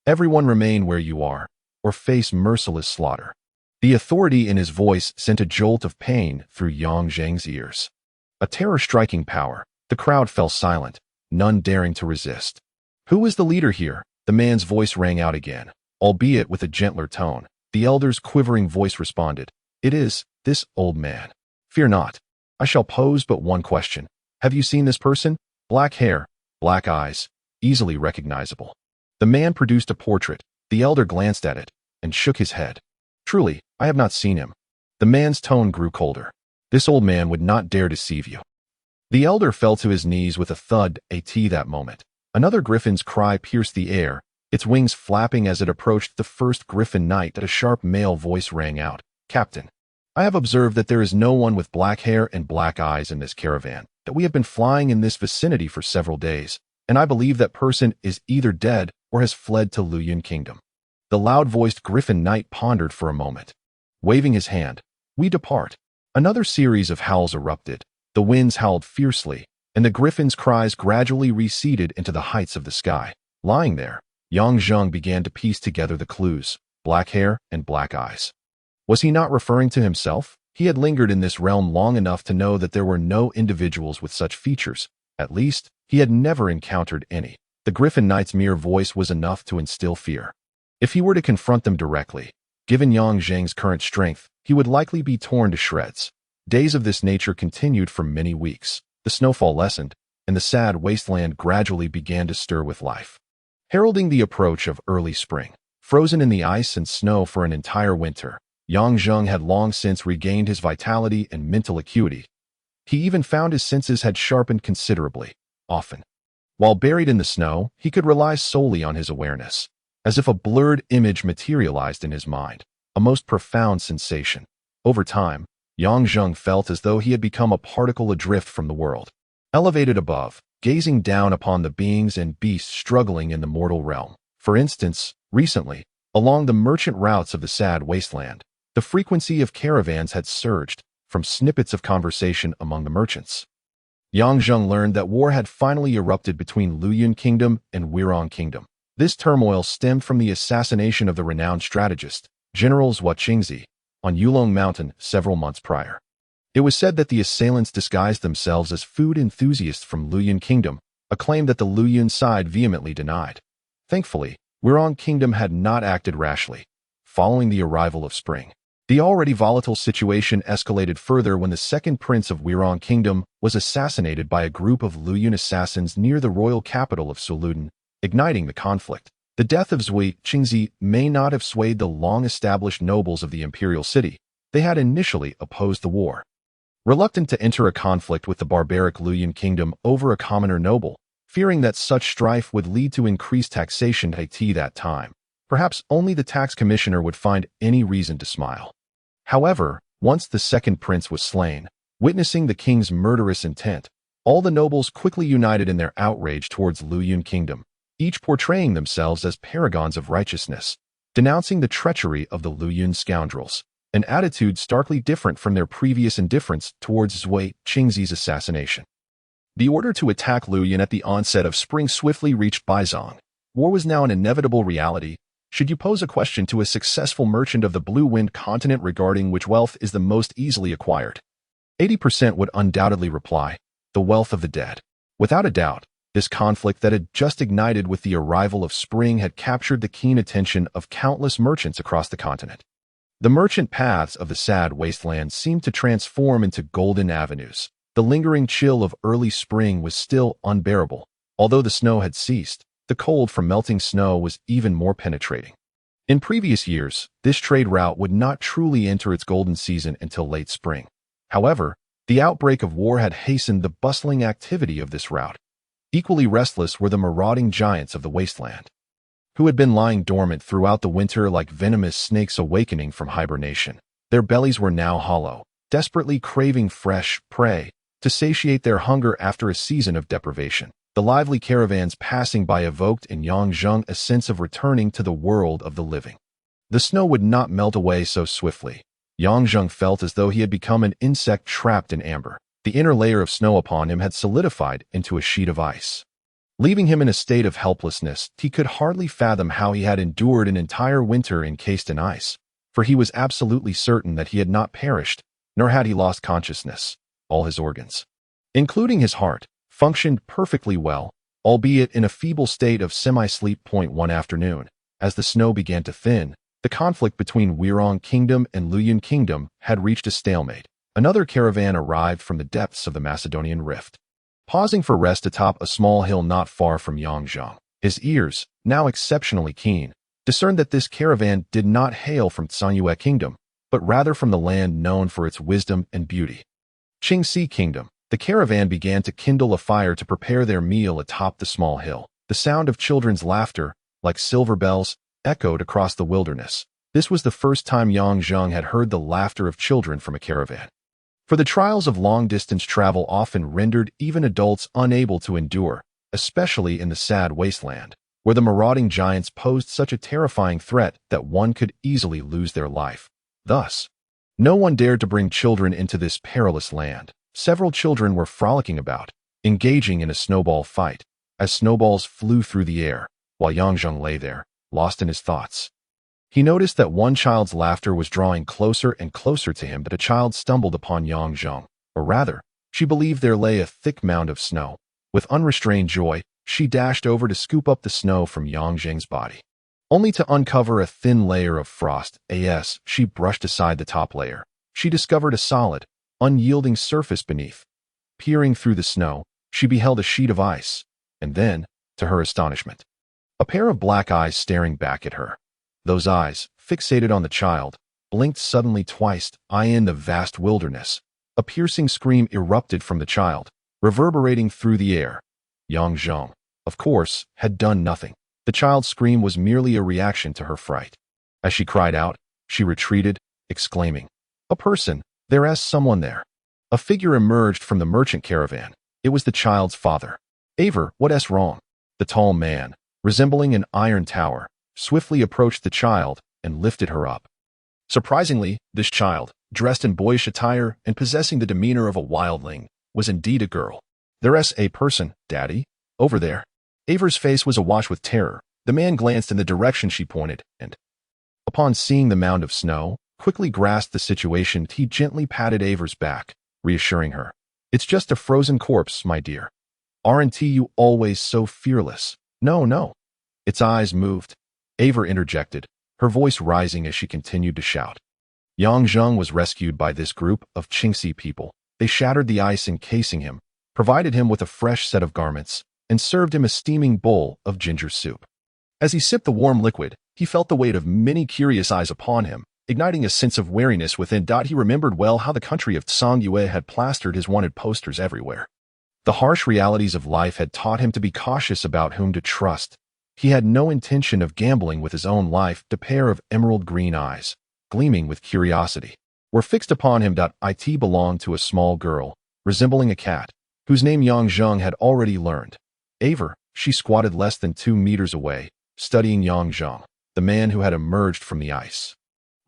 Everyone remain where you are, or face merciless slaughter." The authority in his voice sent a jolt of pain through Yang Zheng's ears. A terror-striking power. The crowd fell silent, none daring to resist. "Who is the leader here?" The man's voice rang out again, albeit with a gentler tone. The elder's quivering voice responded, "It is this old man. Fear not. I shall pose but one question. Have you seen this person? Black hair, black eyes, easily recognizable." The man produced a portrait. The elder glanced at it and shook his head. "Truly, I have not seen him." The man's tone grew colder. "This old man would not dare deceive you." The elder fell to his knees with a thud. That moment, another griffin's cry pierced the air, its wings flapping as it approached the first Griffin Knight. A sharp male voice rang out, "Captain, I have observed that there is no one with black hair and black eyes in this caravan, that we have been flying in this vicinity for several days, and I believe that person is either dead or has fled to Luyun Kingdom." The loud-voiced Griffin Knight pondered for a moment. Waving his hand, "We depart." Another series of howls erupted. The winds howled fiercely, and the griffin's cries gradually receded into the heights of the sky. Lying there, Yang Zheng began to piece together the clues: black hair and black eyes. Was he not referring to himself? He had lingered in this realm long enough to know that there were no individuals with such features. At least, he had never encountered any. The Griffin Knight's mere voice was enough to instill fear. If he were to confront them directly, given Yang Zheng's current strength, he would likely be torn to shreds. Days of this nature continued for many weeks. The snowfall lessened, and the sad wasteland gradually began to stir with life, heralding the approach of early spring. Frozen in the ice and snow for an entire winter, Yang Zheng had long since regained his vitality and mental acuity. He even found his senses had sharpened considerably. Often, while buried in the snow, he could rely solely on his awareness, as if a blurred image materialized in his mind, a most profound sensation. Over time, Yang Zheng felt as though he had become a particle adrift from the world, elevated above, gazing down upon the beings and beasts struggling in the mortal realm. For instance, recently, along the merchant routes of the sad wasteland, the frequency of caravans had surged. From snippets of conversation among the merchants, Yang Zheng learned that war had finally erupted between Luyun Kingdom and Wirong Kingdom. This turmoil stemmed from the assassination of the renowned strategist, General Zhua Qingzi, on Yulong Mountain several months prior. It was said that the assailants disguised themselves as food enthusiasts from Luyun Kingdom, a claim that the Luyun side vehemently denied. Thankfully, Wirong Kingdom had not acted rashly. Following the arrival of spring, the already volatile situation escalated further when the second prince of Wirong Kingdom was assassinated by a group of Luyun assassins near the royal capital of Suludin, igniting the conflict. The death of Zhui Qingzi may not have swayed the long-established nobles of the imperial city. They had initially opposed the war, reluctant to enter a conflict with the barbaric Luyun Kingdom over a commoner noble, fearing that such strife would lead to increased taxation at that time. Perhaps only the tax commissioner would find any reason to smile. However, once the second prince was slain, witnessing the king's murderous intent, all the nobles quickly united in their outrage towards Luyun Kingdom, each portraying themselves as paragons of righteousness, denouncing the treachery of the Luyun scoundrels, an attitude starkly different from their previous indifference towards Zhui Qingzi's assassination. The order to attack Luyun at the onset of spring swiftly reached Baizong. War was now an inevitable reality. Should you pose a question to a successful merchant of the Blue Wind continent regarding which wealth is the most easily acquired, 80% would undoubtedly reply, the wealth of the dead. Without a doubt, this conflict that had just ignited with the arrival of spring had captured the keen attention of countless merchants across the continent. The merchant paths of the sad wasteland seemed to transform into golden avenues. The lingering chill of early spring was still unbearable. Although the snow had ceased, the cold from melting snow was even more penetrating. In previous years, this trade route would not truly enter its golden season until late spring. However, the outbreak of war had hastened the bustling activity of this route. Equally restless were the marauding giants of the wasteland, who had been lying dormant throughout the winter like venomous snakes awakening from hibernation. Their bellies were now hollow, desperately craving fresh prey to satiate their hunger after a season of deprivation. The lively caravans passing by evoked in Yang Zheng a sense of returning to the world of the living. The snow would not melt away so swiftly. Yang Zheng felt as though he had become an insect trapped in amber. The inner layer of snow upon him had solidified into a sheet of ice, leaving him in a state of helplessness. He could hardly fathom how he had endured an entire winter encased in ice, for he was absolutely certain that he had not perished, nor had he lost consciousness. All his organs, including his heart, functioned perfectly well, albeit in a feeble state of semi-sleep. One afternoon, as the snow began to thin, the conflict between Wirong Kingdom and Luyun Kingdom had reached a stalemate. Another caravan arrived from the depths of the Macedonian Rift, pausing for rest atop a small hill not far from Yang Zheng. His ears, now exceptionally keen, discerned that this caravan did not hail from Tsanyue Kingdom, but rather from the land known for its wisdom and beauty, Qingxi Kingdom. The caravan began to kindle a fire to prepare their meal atop the small hill. The sound of children's laughter, like silver bells, echoed across the wilderness. This was the first time Yang Zheng had heard the laughter of children from a caravan. For the trials of long-distance travel often rendered even adults unable to endure, especially in the sad wasteland, where the marauding giants posed such a terrifying threat that one could easily lose their life. Thus, no one dared to bring children into this perilous land. Several children were frolicking about, engaging in a snowball fight, as snowballs flew through the air, while Yang Zheng lay there, lost in his thoughts. He noticed that one child's laughter was drawing closer and closer to him, that a child stumbled upon Yang Zheng, or rather, she believed there lay a thick mound of snow. With unrestrained joy, she dashed over to scoop up the snow from Yang Zheng's body. Only to uncover a thin layer of frost. As she brushed aside the top layer, she discovered a solid, unyielding surface beneath. Peering through the snow, she beheld a sheet of ice, and then, to her astonishment, a pair of black eyes staring back at her. Those eyes, fixated on the child, blinked suddenly twice. In the vast wilderness, a piercing scream erupted from the child, reverberating through the air. Yang Zheng, of course, had done nothing. The child's scream was merely a reaction to her fright. As she cried out, she retreated, exclaiming, "A person! There's someone there!" A figure emerged from the merchant caravan. It was the child's father. "Aver, what's wrong?" The tall man, resembling an iron tower, swiftly approached the child and lifted her up. Surprisingly, this child, dressed in boyish attire and possessing the demeanor of a wildling, was indeed a girl. "There's a person, Daddy, over there." Aver's face was awash with terror. The man glanced in the direction she pointed, and, upon seeing the mound of snow, quickly grasped the situation. He gently patted Aver's back, reassuring her. "It's just a frozen corpse, my dear. Aren't you always so fearless?" No. Its eyes moved. Aver interjected, her voice rising as she continued to shout. Yang Zheng was rescued by this group of Qingxi people. They shattered the ice encasing him, provided him with a fresh set of garments, and served him a steaming bowl of ginger soup. As he sipped the warm liquid, he felt the weight of many curious eyes upon him, igniting a sense of wariness within. He remembered well how the country of Tsang Yue had plastered his wanted posters everywhere. The harsh realities of life had taught him to be cautious about whom to trust. He had no intention of gambling with his own life. The pair of emerald green eyes, gleaming with curiosity, were fixed upon him. It belonged to a small girl, resembling a cat, whose name Yang Zheng had already learned. Aver, she squatted less than 2 meters away, studying Yang Zheng, the man who had emerged from the ice.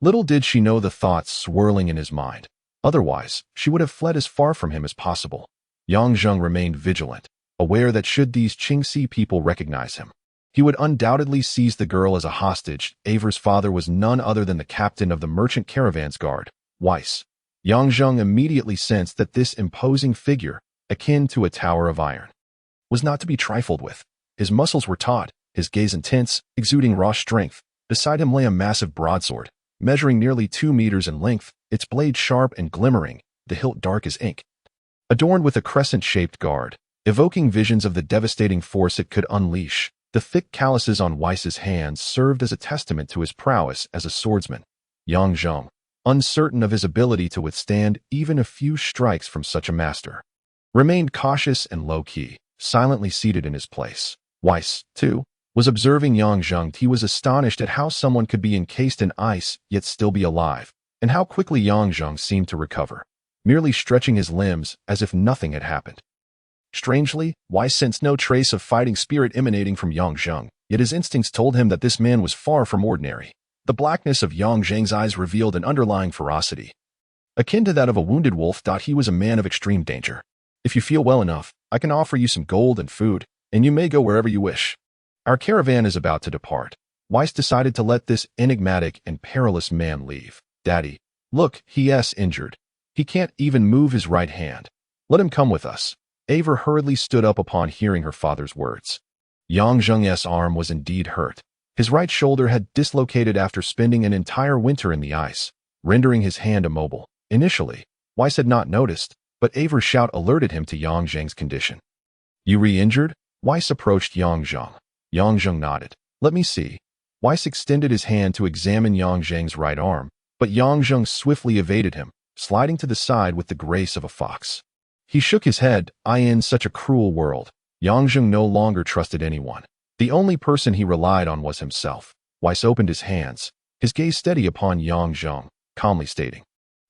Little did she know the thoughts swirling in his mind. Otherwise, she would have fled as far from him as possible. Yang Zheng remained vigilant, aware that should these Qingxi people recognize him, he would undoubtedly seize the girl as a hostage. Aver's father was none other than the captain of the merchant caravan's guard, Weiss. Yang Zheng immediately sensed that this imposing figure, akin to a tower of iron, was not to be trifled with. His muscles were taut, his gaze intense, exuding raw strength. Beside him lay a massive broadsword, measuring nearly 2 meters in length, its blade sharp and glimmering, the hilt dark as ink, adorned with a crescent-shaped guard, evoking visions of the devastating force it could unleash. The thick calluses on Weiss's hands served as a testament to his prowess as a swordsman. Yang Zheng, uncertain of his ability to withstand even a few strikes from such a master, remained cautious and low-key, silently seated in his place. Weiss, too, was observing Yang Zheng. He was astonished at how someone could be encased in ice yet still be alive, and how quickly Yang Zheng seemed to recover, merely stretching his limbs as if nothing had happened. Strangely, Weiss sensed no trace of fighting spirit emanating from Yang Zheng, yet his instincts told him that this man was far from ordinary. The blackness of Yang Zheng's eyes revealed an underlying ferocity, akin to that of a wounded wolf. He was a man of extreme danger. "If you feel well enough, I can offer you some gold and food, and you may go wherever you wish. Our caravan is about to depart." Weiss decided to let this enigmatic and perilous man leave. "Daddy, look, he's injured. He can't even move his right hand. Let him come with us." Aver hurriedly stood up upon hearing her father's words. Yang Zheng's arm was indeed hurt. His right shoulder had dislocated after spending an entire winter in the ice, rendering his hand immobile. Initially, Weiss had not noticed, but Aver's shout alerted him to Yang Zheng's condition. "You re-injured?" Weiss approached Yang Zheng. Yang Zheng nodded. "Let me see." Weiss extended his hand to examine Yang Zheng's right arm, but Yang Zheng swiftly evaded him, sliding to the side with the grace of a fox. He shook his head. In such a cruel world, Yang Zheng no longer trusted anyone. The only person he relied on was himself. Weiss opened his hands, his gaze steady upon Yang Zheng, calmly stating,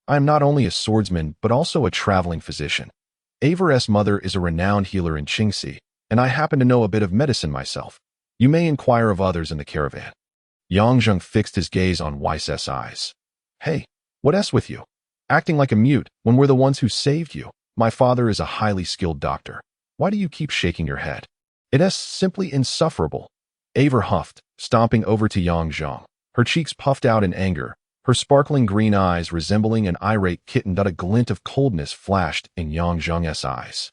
"I am not only a swordsman but also a traveling physician. Aver's mother is a renowned healer in Qingxi, and I happen to know a bit of medicine myself. You may inquire of others in the caravan." Yang Zheng fixed his gaze on Weiss's eyes. "Hey, what's with you? Acting like a mute when we're the ones who saved you. My father is a highly skilled doctor. Why do you keep shaking your head? It's simply insufferable." Aver huffed, stomping over to Yang Zheng. Her cheeks puffed out in anger, her sparkling green eyes resembling an irate kitten. A glint of coldness flashed in Yang Zheng's eyes.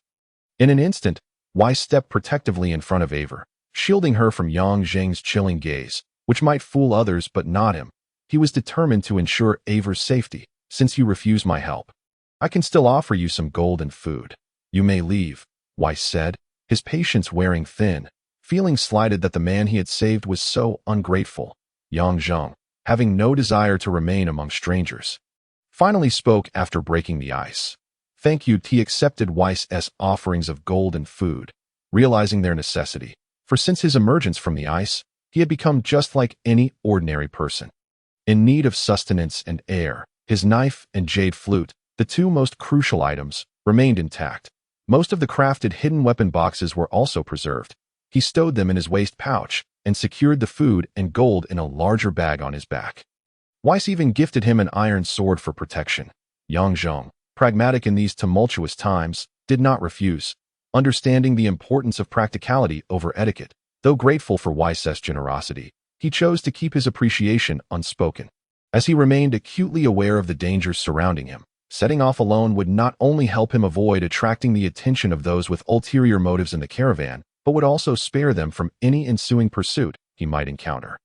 In an instant, Weiss stepped protectively in front of Aver, shielding her from Yang Zheng's chilling gaze, which might fool others but not him. He was determined to ensure Aver's safety. Since you refuse my help, I can still offer you some gold and food. You may leave, Weiss said, his patience wearing thin, feeling slighted that the man he had saved was so ungrateful. Yang Zheng, having no desire to remain among strangers, finally spoke after breaking the ice. Thank you. He accepted Weiss's offerings of gold and food, realizing their necessity, for since his emergence from the ice, he had become just like any ordinary person, in need of sustenance and air. His knife and jade flute, the two most crucial items, remained intact. Most of the crafted hidden weapon boxes were also preserved. He stowed them in his waist pouch and secured the food and gold in a larger bag on his back. Weiss even gifted him an iron sword for protection. Yang Zheng, pragmatic in these tumultuous times, did not refuse, understanding the importance of practicality over etiquette. Though grateful for Weiss's generosity, he chose to keep his appreciation unspoken, as he remained acutely aware of the dangers surrounding him. Setting off alone would not only help him avoid attracting the attention of those with ulterior motives in the caravan, but would also spare them from any ensuing pursuit he might encounter.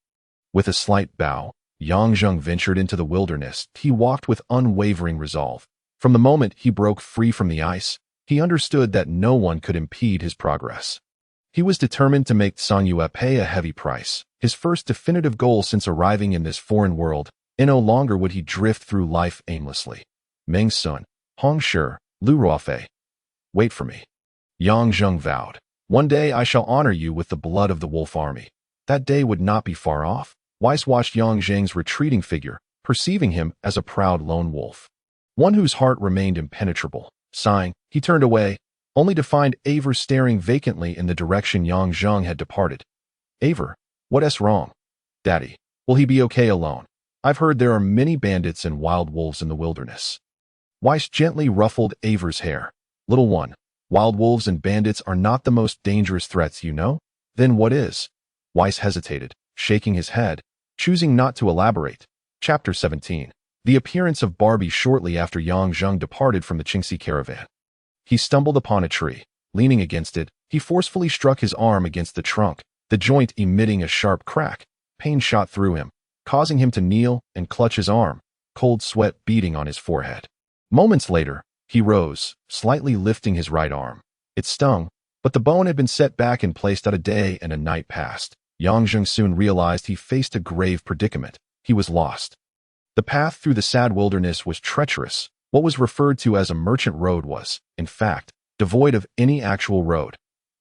With a slight bow, Yang Zheng ventured into the wilderness. He walked with unwavering resolve. From the moment he broke free from the ice, he understood that no one could impede his progress. He was determined to make Sun Yue pay a heavy price, his first definitive goal since arriving in this foreign world, and no longer would he drift through life aimlessly. Meng Sun, Hong Shi, Lu Ruofei. Wait for me. Yang Zheng vowed. One day I shall honor you with the blood of the wolf army. That day would not be far off. Weiss watched Yang Zheng's retreating figure, perceiving him as a proud lone wolf, one whose heart remained impenetrable. Sighing, he turned away, only to find Aver staring vacantly in the direction Yang Zheng had departed. Aver, what's wrong? Daddy, will he be okay alone? I've heard there are many bandits and wild wolves in the wilderness. Weiss gently ruffled Aver's hair. Little one, wild wolves and bandits are not the most dangerous threats, you know? Then what is? Weiss hesitated, shaking his head, choosing not to elaborate. Chapter 17. The appearance of Barbie shortly after Yang Zheng departed from the Qingxi caravan. He stumbled upon a tree. Leaning against it, he forcefully struck his arm against the trunk, the joint emitting a sharp crack. Pain shot through him, causing him to kneel and clutch his arm, cold sweat beading on his forehead. Moments later, he rose, slightly lifting his right arm. It stung, but the bone had been set back and placed. A day and a night passed. Yang Zheng soon realized he faced a grave predicament. He was lost. The path through the sad wilderness was treacherous. What was referred to as a merchant road was, in fact, devoid of any actual road.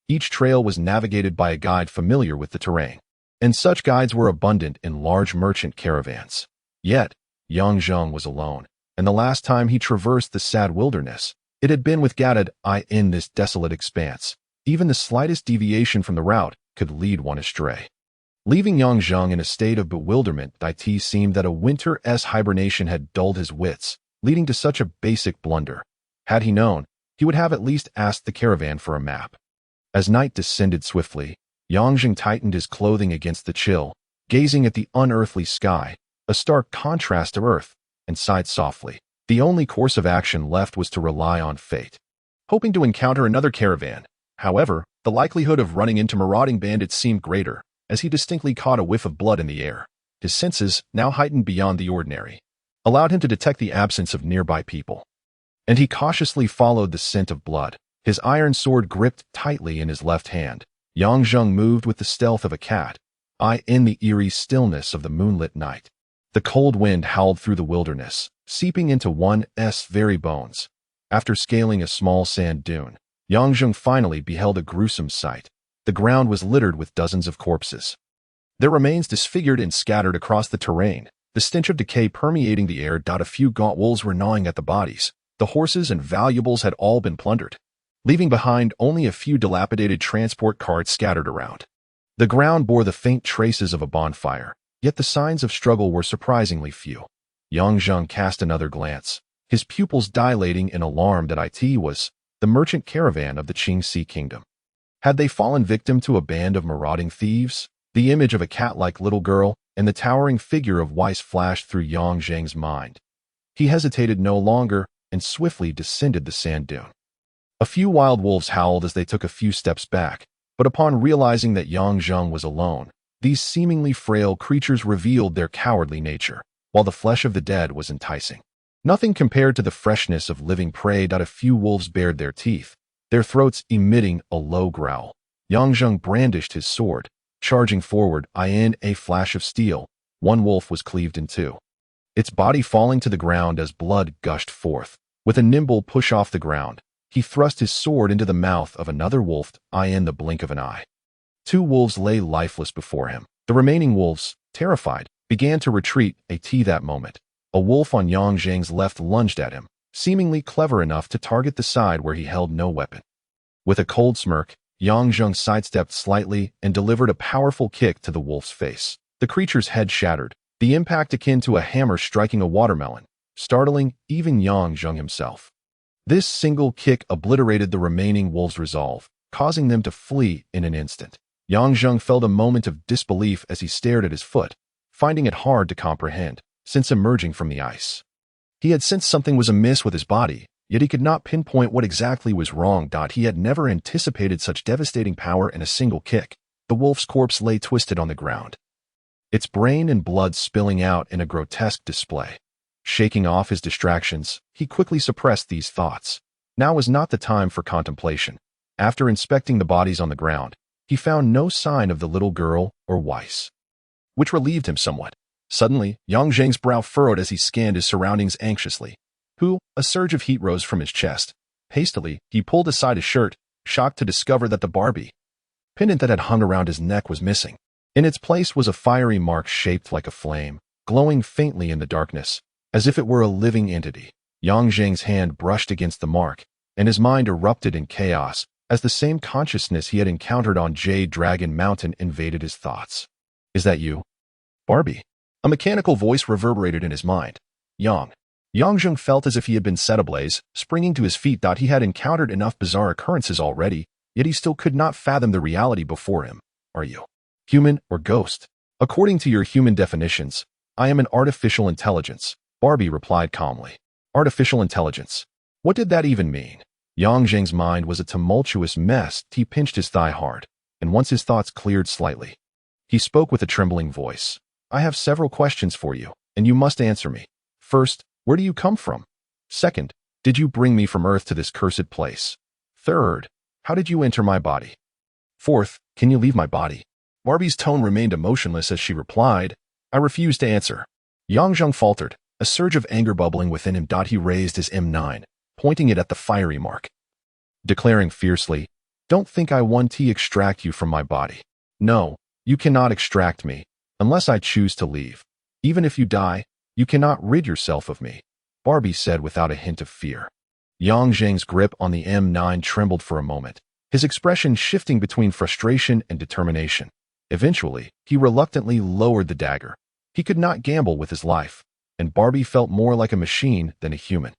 Each trail was navigated by a guide familiar with the terrain, and such guides were abundant in large merchant caravans. Yet, Yang Zheng was alone, and the last time he traversed the sad wilderness, it had been with Gadad in this desolate expanse. Even the slightest deviation from the route could lead one astray. Leaving Yang Zheng in a state of bewilderment, it seemed that a winter's hibernation had dulled his wits, leading to such a basic blunder. Had he known, he would have at least asked the caravan for a map. As night descended swiftly, Yang Zheng tightened his clothing against the chill, gazing at the unearthly sky, a stark contrast to earth, and sighed softly. The only course of action left was to rely on fate. Hoping to encounter another caravan, however, the likelihood of running into marauding bandits seemed greater, as he distinctly caught a whiff of blood in the air. His senses, now heightened beyond the ordinary, allowed him to detect the absence of nearby people, and he cautiously followed the scent of blood, his iron sword gripped tightly in his left hand. Yang Zheng moved with the stealth of a cat, in the eerie stillness of the moonlit night. The cold wind howled through the wilderness, seeping into one's very bones. After scaling a small sand dune, Yang Zheng finally beheld a gruesome sight. The ground was littered with dozens of corpses, their remains disfigured and scattered across the terrain, the stench of decay permeating the air. A few gaunt wolves were gnawing at the bodies. The horses and valuables had all been plundered, leaving behind only a few dilapidated transport carts scattered around. The ground bore the faint traces of a bonfire, yet the signs of struggle were surprisingly few. Yang Zheng cast another glance, his pupils dilating in alarm that it was the merchant caravan of the Qingxi kingdom. Had they fallen victim to a band of marauding thieves? The image of a cat-like little girl, and the towering figure of Weiss flashed through Yang Zhang's mind. He hesitated no longer and swiftly descended the sand dune. A few wild wolves howled as they took a few steps back, but upon realizing that Yang Zhang was alone, these seemingly frail creatures revealed their cowardly nature, while the flesh of the dead was enticing. Nothing compared to the freshness of living prey. A few wolves bared their teeth, their throats emitting a low growl. Yang Zhang brandished his sword, charging forward. In a flash of steel, one wolf was cleaved in two, its body falling to the ground as blood gushed forth. With a nimble push off the ground, he thrust his sword into the mouth of another wolf. In the blink of an eye, two wolves lay lifeless before him. The remaining wolves, terrified, began to retreat. That moment, a wolf on Yang Zhang's left lunged at him, seemingly clever enough to target the side where he held no weapon. With a cold smirk, Yang Zhang sidestepped slightly and delivered a powerful kick to the wolf's face. The creature's head shattered, the impact akin to a hammer striking a watermelon, startling even Yang Zhang himself. This single kick obliterated the remaining wolves' resolve, causing them to flee in an instant. Yang Zhang felt a moment of disbelief as he stared at his foot, finding it hard to comprehend, since emerging from the ice. He had sensed something was amiss with his body, yet he could not pinpoint what exactly was wrong. He had never anticipated such devastating power in a single kick. The wolf's corpse lay twisted on the ground, its brain and blood spilling out in a grotesque display. Shaking off his distractions, he quickly suppressed these thoughts. Now was not the time for contemplation. After inspecting the bodies on the ground, he found no sign of the little girl or Weiss, which relieved him somewhat. Suddenly, Yang Zhang's brow furrowed as he scanned his surroundings anxiously. A surge of heat rose from his chest. Hastily, he pulled aside his shirt, shocked to discover that the Barbie pendant that had hung around his neck was missing. In its place was a fiery mark shaped like a flame, glowing faintly in the darkness, as if it were a living entity. Yang Zhang's hand brushed against the mark, and his mind erupted in chaos as the same consciousness he had encountered on Jade Dragon Mountain invaded his thoughts. "Is that you, Barbie?" A mechanical voice reverberated in his mind. Yang Zhang felt as if he had been set ablaze, springing to his feet. He had encountered enough bizarre occurrences already, yet he still could not fathom the reality before him. "Are you human or ghost?" "According to your human definitions, I am an artificial intelligence," Barbie replied calmly. Artificial intelligence. What did that even mean? Yang Zhang's mind was a tumultuous mess. He pinched his thigh hard, and once his thoughts cleared slightly, he spoke with a trembling voice. "I have several questions for you, and you must answer me. First, where do you come from? Second, did you bring me from Earth to this cursed place? Third, how did you enter my body? Fourth, can you leave my body?" Barbie's tone remained emotionless as she replied, "I refuse to answer." Yang Zhang faltered, a surge of anger bubbling within him. He raised his M9, pointing it at the fiery mark, declaring fiercely, "Don't think I want to extract you from my body. No, you cannot extract me, unless I choose to leave. Even if you die, you cannot rid yourself of me," Barbie said without a hint of fear. Yang Zhang's grip on the M9 trembled for a moment, his expression shifting between frustration and determination. Eventually, he reluctantly lowered the dagger. He could not gamble with his life, and Barbie felt more like a machine than a human.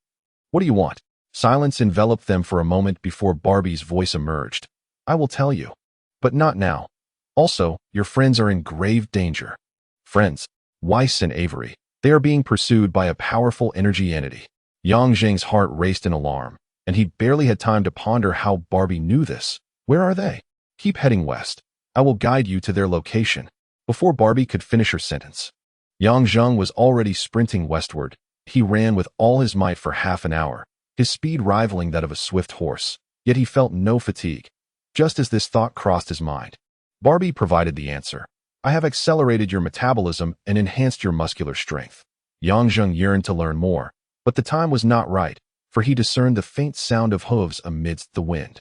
"What do you want?" Silence enveloped them for a moment before Barbie's voice emerged. "I will tell you, but not now. Also, your friends are in grave danger." "Friends?" "Weiss and Avery. They are being pursued by a powerful energy entity." Yang Zhang's heart raced in alarm, and he barely had time to ponder how Barbie knew this. "Where are they?" "Keep heading west. I will guide you to their location." Before Barbie could finish her sentence, Yang Zhang was already sprinting westward. He ran with all his might for half an hour, his speed rivaling that of a swift horse, yet he felt no fatigue. Just as this thought crossed his mind, Barbie provided the answer. "I have accelerated your metabolism and enhanced your muscular strength." Yang Zhang yearned to learn more, but the time was not right, for he discerned the faint sound of hooves amidst the wind.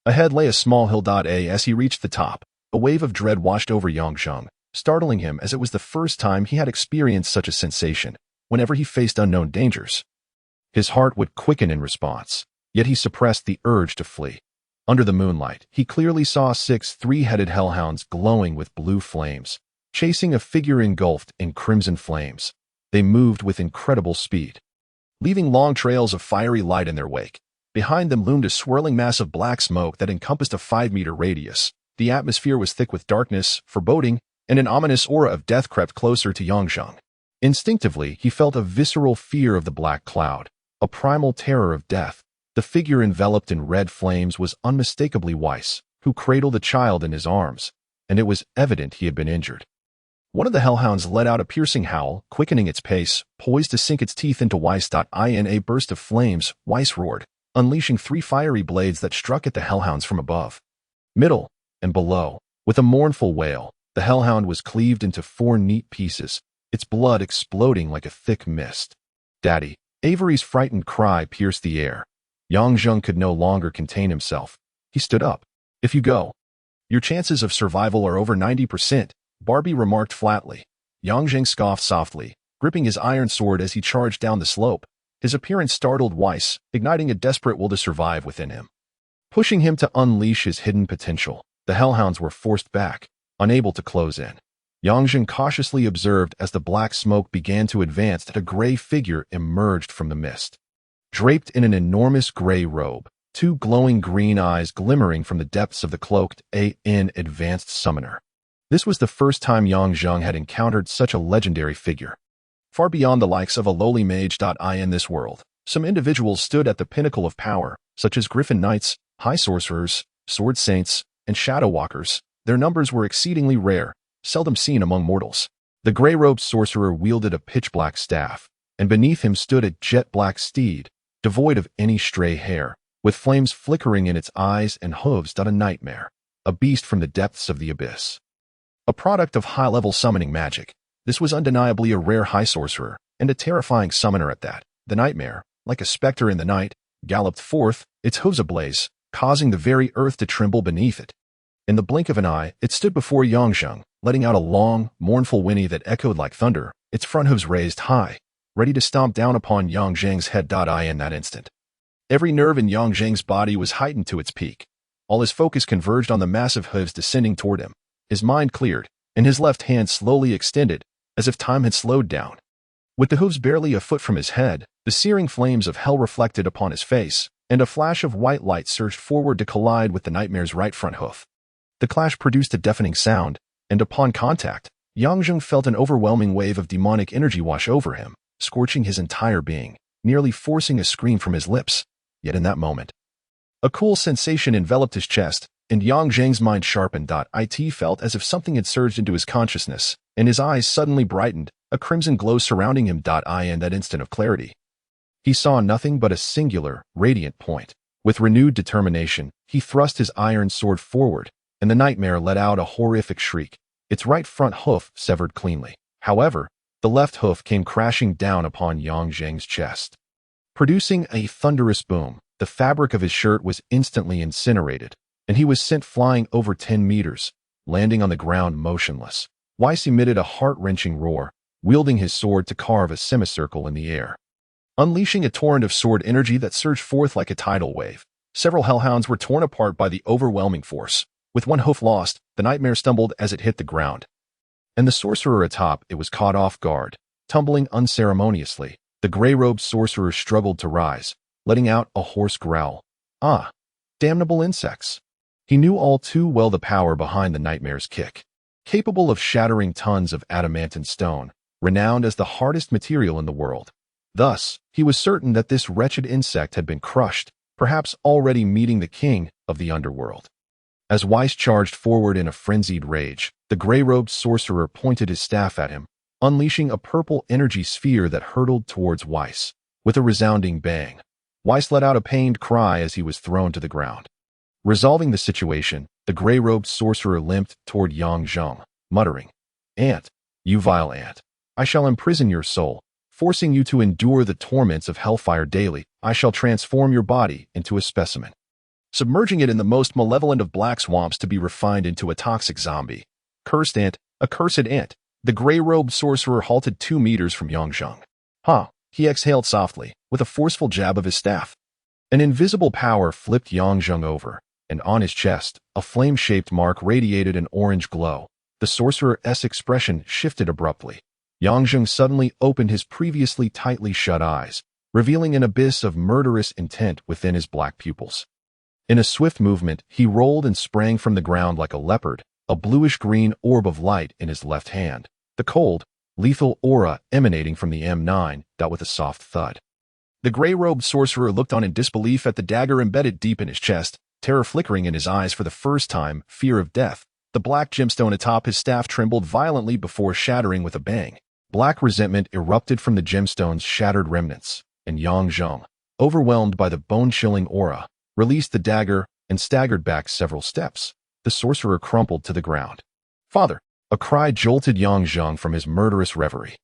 Ahead lay a small hill. As he reached the top, a wave of dread washed over Yang Zhang, startling him as it was the first time he had experienced such a sensation. Whenever he faced unknown dangers, his heart would quicken in response, yet he suppressed the urge to flee. Under the moonlight, he clearly saw 6 three-headed hellhounds glowing with blue flames, chasing a figure engulfed in crimson flames. They moved with incredible speed, leaving long trails of fiery light in their wake. Behind them loomed a swirling mass of black smoke that encompassed a 5-meter radius. The atmosphere was thick with darkness, foreboding, and an ominous aura of death crept closer to Yongzheng. Instinctively, he felt a visceral fear of the black cloud, a primal terror of death. The figure enveloped in red flames was unmistakably Weiss, who cradled a child in his arms, and it was evident he had been injured. One of the hellhounds let out a piercing howl, quickening its pace, poised to sink its teeth into Weiss. In a burst of flames, Weiss roared, unleashing 3 fiery blades that struck at the hellhounds from above, middle, and below. With a mournful wail, the hellhound was cleaved into 4 neat pieces, its blood exploding like a thick mist. "Daddy!" Avery's frightened cry pierced the air. Yongzheng could no longer contain himself. He stood up. "If you go, your chances of survival are over 90%, Barbie remarked flatly. Yongzheng scoffed softly, gripping his iron sword as he charged down the slope. His appearance startled Weiss, igniting a desperate will to survive within him. Pushing him to unleash his hidden potential, the hellhounds were forced back, unable to close in. Yongzheng cautiously observed as the black smoke began to advance that a gray figure emerged from the mist. Draped in an enormous gray robe, 2 glowing green eyes glimmering from the depths of the cloaked advanced summoner. This was the first time Yongzheng had encountered such a legendary figure. Far beyond the likes of a lowly mage. In this world, some individuals stood at the pinnacle of power, such as Griffin Knights, High Sorcerers, Sword Saints, and Shadow Walkers. Their numbers were exceedingly rare, seldom seen among mortals. The gray-robed sorcerer wielded a pitch-black staff, and beneath him stood a jet-black steed, devoid of any stray hair, with flames flickering in its eyes and hooves. A nightmare, a beast from the depths of the abyss. A product of high-level summoning magic, this was undeniably a rare high sorcerer, and a terrifying summoner at that. The nightmare, like a specter in the night, galloped forth, its hooves ablaze, causing the very earth to tremble beneath it. In the blink of an eye, it stood before Yongzheng, letting out a long, mournful whinny that echoed like thunder, its front hooves raised high, ready to stomp down upon Yongzheng's head. In that instant, every nerve in Yongzheng's body was heightened to its peak. All his focus converged on the massive hooves descending toward him. His mind cleared, and his left hand slowly extended, as if time had slowed down. With the hooves barely a foot from his head, the searing flames of hell reflected upon his face, and a flash of white light surged forward to collide with the nightmare's right front hoof. The clash produced a deafening sound, and upon contact, Yongzheng felt an overwhelming wave of demonic energy wash over him, scorching his entire being, nearly forcing a scream from his lips. Yet in that moment, a cool sensation enveloped his chest, and Yongzheng's mind sharpened. It felt as if something had surged into his consciousness, and his eyes suddenly brightened, a crimson glow surrounding him. In that instant of clarity, he saw nothing but a singular, radiant point. With renewed determination, he thrust his iron sword forward, and the nightmare let out a horrific shriek. Its right front hoof severed cleanly. However, the left hoof came crashing down upon Yongzheng's chest. Producing a thunderous boom, the fabric of his shirt was instantly incinerated, and he was sent flying over 10 meters, landing on the ground motionless. Weiss emitted a heart-wrenching roar, wielding his sword to carve a semicircle in the air. Unleashing a torrent of sword energy that surged forth like a tidal wave, several hellhounds were torn apart by the overwhelming force. With one hoof lost, the nightmare stumbled as it hit the ground. And the sorcerer atop it was caught off guard, tumbling unceremoniously. The gray-robed sorcerer struggled to rise, letting out a hoarse growl. Ah, damnable insects. He knew all too well the power behind the nightmare's kick. Capable of shattering tons of adamantine stone, renowned as the hardest material in the world. Thus, he was certain that this wretched insect had been crushed, perhaps already meeting the king of the underworld. As Weiss charged forward in a frenzied rage, the gray-robed sorcerer pointed his staff at him, unleashing a purple energy sphere that hurtled towards Weiss. With a resounding bang, Weiss let out a pained cry as he was thrown to the ground. Resolving the situation, the gray-robed sorcerer limped toward Yongzheng, muttering, "Ant, you vile ant, I shall imprison your soul, forcing you to endure the torments of hellfire daily. I shall transform your body into a specimen, submerging it in the most malevolent of black swamps to be refined into a toxic zombie. Cursed ant, accursed ant." The gray-robed sorcerer halted 2 meters from Yongzheng. "Huh," he exhaled softly, with a forceful jab of his staff. An invisible power flipped Yongzheng over, and on his chest, a flame-shaped mark radiated an orange glow. The sorcerer's expression shifted abruptly. Yongzheng suddenly opened his previously tightly shut eyes, revealing an abyss of murderous intent within his black pupils. In a swift movement, he rolled and sprang from the ground like a leopard, a bluish-green orb of light in his left hand, the cold, lethal aura emanating from the M9 that with a soft thud. The gray-robed sorcerer looked on in disbelief at the dagger embedded deep in his chest, terror flickering in his eyes for the first time, fear of death. The black gemstone atop his staff trembled violently before shattering with a bang. Black resentment erupted from the gemstone's shattered remnants, and Yang Zheng, overwhelmed by the bone-chilling aura, released the dagger and staggered back several steps. The sorcerer crumpled to the ground. "Father!" A cry jolted Yang Zheng from his murderous reverie.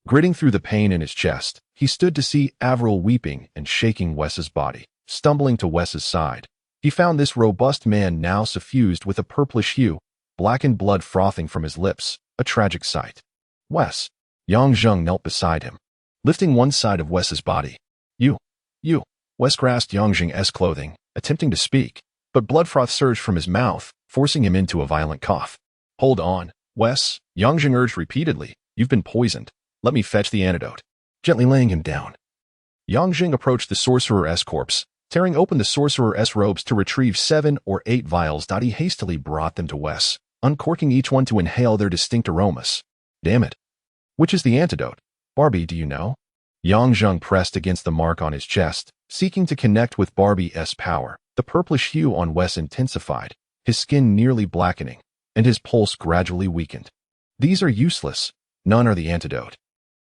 Gritting through the pain in his chest, he stood to see Avril weeping and shaking Wes's body. Stumbling to Wes's side, he found this robust man now suffused with a purplish hue, blackened blood frothing from his lips, a tragic sight. "Wes!" Yang Zheng knelt beside him, lifting one side of Wes's body. You. Wes grasped Yang Zheng's clothing, attempting to speak, but blood froth surged from his mouth, forcing him into a violent cough. "Hold on, Wes," Yang Zheng urged repeatedly. "You've been poisoned. Let me fetch the antidote." Gently laying him down, Yang Zheng approached the sorcerer's corpse, tearing open the sorcerer's robes to retrieve 7 or 8 vials. He hastily brought them to Wes, uncorking each one to inhale their distinct aromas. "Damn it. Which is the antidote? Barbie, do you know?" Yang Zheng pressed against the mark on his chest, seeking to connect with Barbie's power. The purplish hue on Wes intensified, his skin nearly blackening, and his pulse gradually weakened. "These are useless. None are the antidote.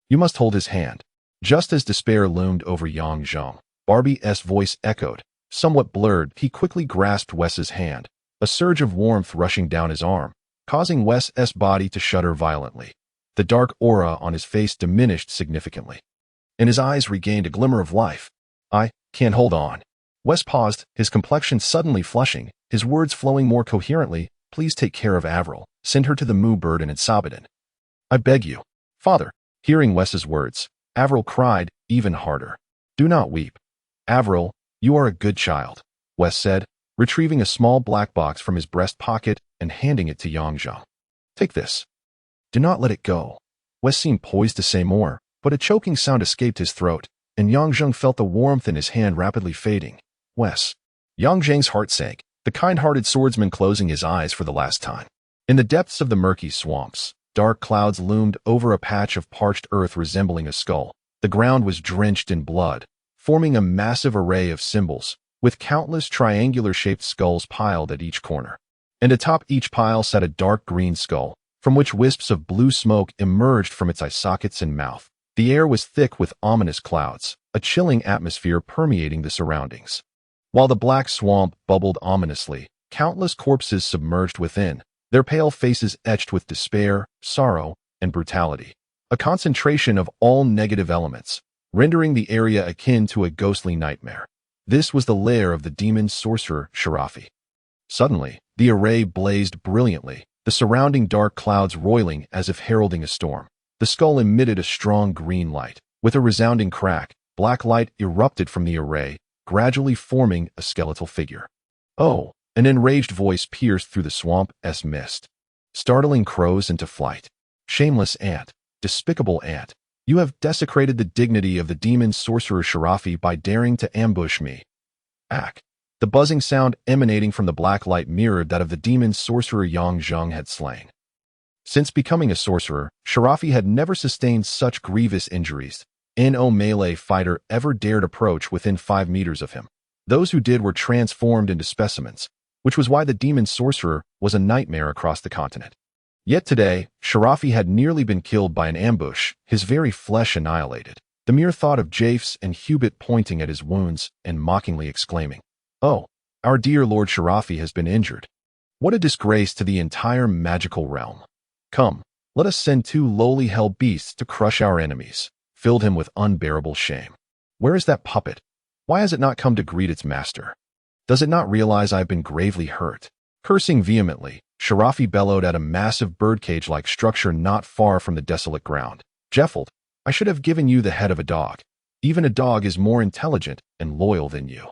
You must hold his hand." Just as despair loomed over Yang Zheng, Barbie's voice echoed, somewhat blurred. He quickly grasped Wes's hand, a surge of warmth rushing down his arm, causing Wes's body to shudder violently. The dark aura on his face diminished significantly, and his eyes regained a glimmer of life. "I can't hold on." Wes paused, his complexion suddenly flushing, his words flowing more coherently. "Please take care of Avril. Send her to the Moo Bird and Sabadan. I beg you." "Father!" Hearing Wes's words, Avril cried even harder. "Do not weep. Avril, you are a good child," Wes said, retrieving a small black box from his breast pocket and handing it to Yang Zheng. "Take this. Do not let it go." Wes seemed poised to say more, but a choking sound escaped his throat, and Yang Zheng felt the warmth in his hand rapidly fading. "Wes." Yang Zheng's heart sank, the kind-hearted swordsman closing his eyes for the last time. In the depths of the murky swamps, dark clouds loomed over a patch of parched earth resembling a skull. The ground was drenched in blood, forming a massive array of symbols, with countless triangular-shaped skulls piled at each corner. And atop each pile sat a dark green skull, from which wisps of blue smoke emerged from its eye sockets and mouth. The air was thick with ominous clouds, a chilling atmosphere permeating the surroundings. While the black swamp bubbled ominously, countless corpses submerged within, their pale faces etched with despair, sorrow, and brutality. A concentration of all negative elements, rendering the area akin to a ghostly nightmare. This was the lair of the demon sorcerer Sharafi. Suddenly, the array blazed brilliantly, the surrounding dark clouds roiling as if heralding a storm. The skull emitted a strong green light. With a resounding crack, black light erupted from the array, gradually forming a skeletal figure. "Oh!" An enraged voice pierced through the swamp's mist, startling crows into flight. "Shameless ant, despicable ant, you have desecrated the dignity of the demon sorcerer Sharafi by daring to ambush me." "Ack!" The buzzing sound emanating from the black light mirrored that of the demon sorcerer Yang Zheng had slain. Since becoming a sorcerer, Sharafi had never sustained such grievous injuries. No melee fighter ever dared approach within 5 meters of him. Those who did were transformed into specimens, which was why the demon sorcerer was a nightmare across the continent. Yet today, Sharafi had nearly been killed by an ambush, his very flesh annihilated. The mere thought of Jafes and Hubert pointing at his wounds and mockingly exclaiming, "Oh, our dear Lord Sharafi has been injured. What a disgrace to the entire magical realm. Come, let us send 2 lowly hell beasts to crush our enemies," filled him with unbearable shame. Where is that puppet? Why has it not come to greet its master? Does it not realize I have been gravely hurt? Cursing vehemently, Sharafi bellowed at a massive birdcage-like structure not far from the desolate ground. "Jeffeld, I should have given you the head of a dog. Even a dog is more intelligent and loyal than you.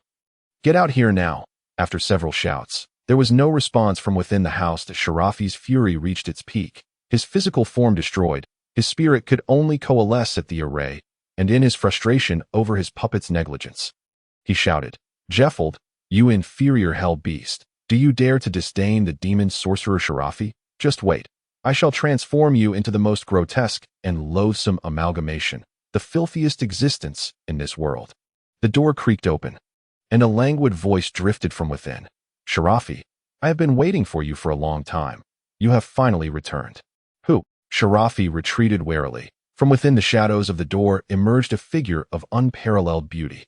Get out here now." After several shouts, there was no response from within the house as Sharafi's fury reached its peak. His physical form destroyed, his spirit could only coalesce at the array, and in his frustration over his puppet's negligence, he shouted, "Jeffeld, you inferior hell beast, do you dare to disdain the demon sorcerer Sharafi? Just wait. I shall transform you into the most grotesque and loathsome amalgamation, the filthiest existence in this world. The door creaked open, and a languid voice drifted from within. Sharafi, I have been waiting for you for a long time. You have finally returned. Who? Sharafi retreated warily. From within the shadows of the door emerged a figure of unparalleled beauty.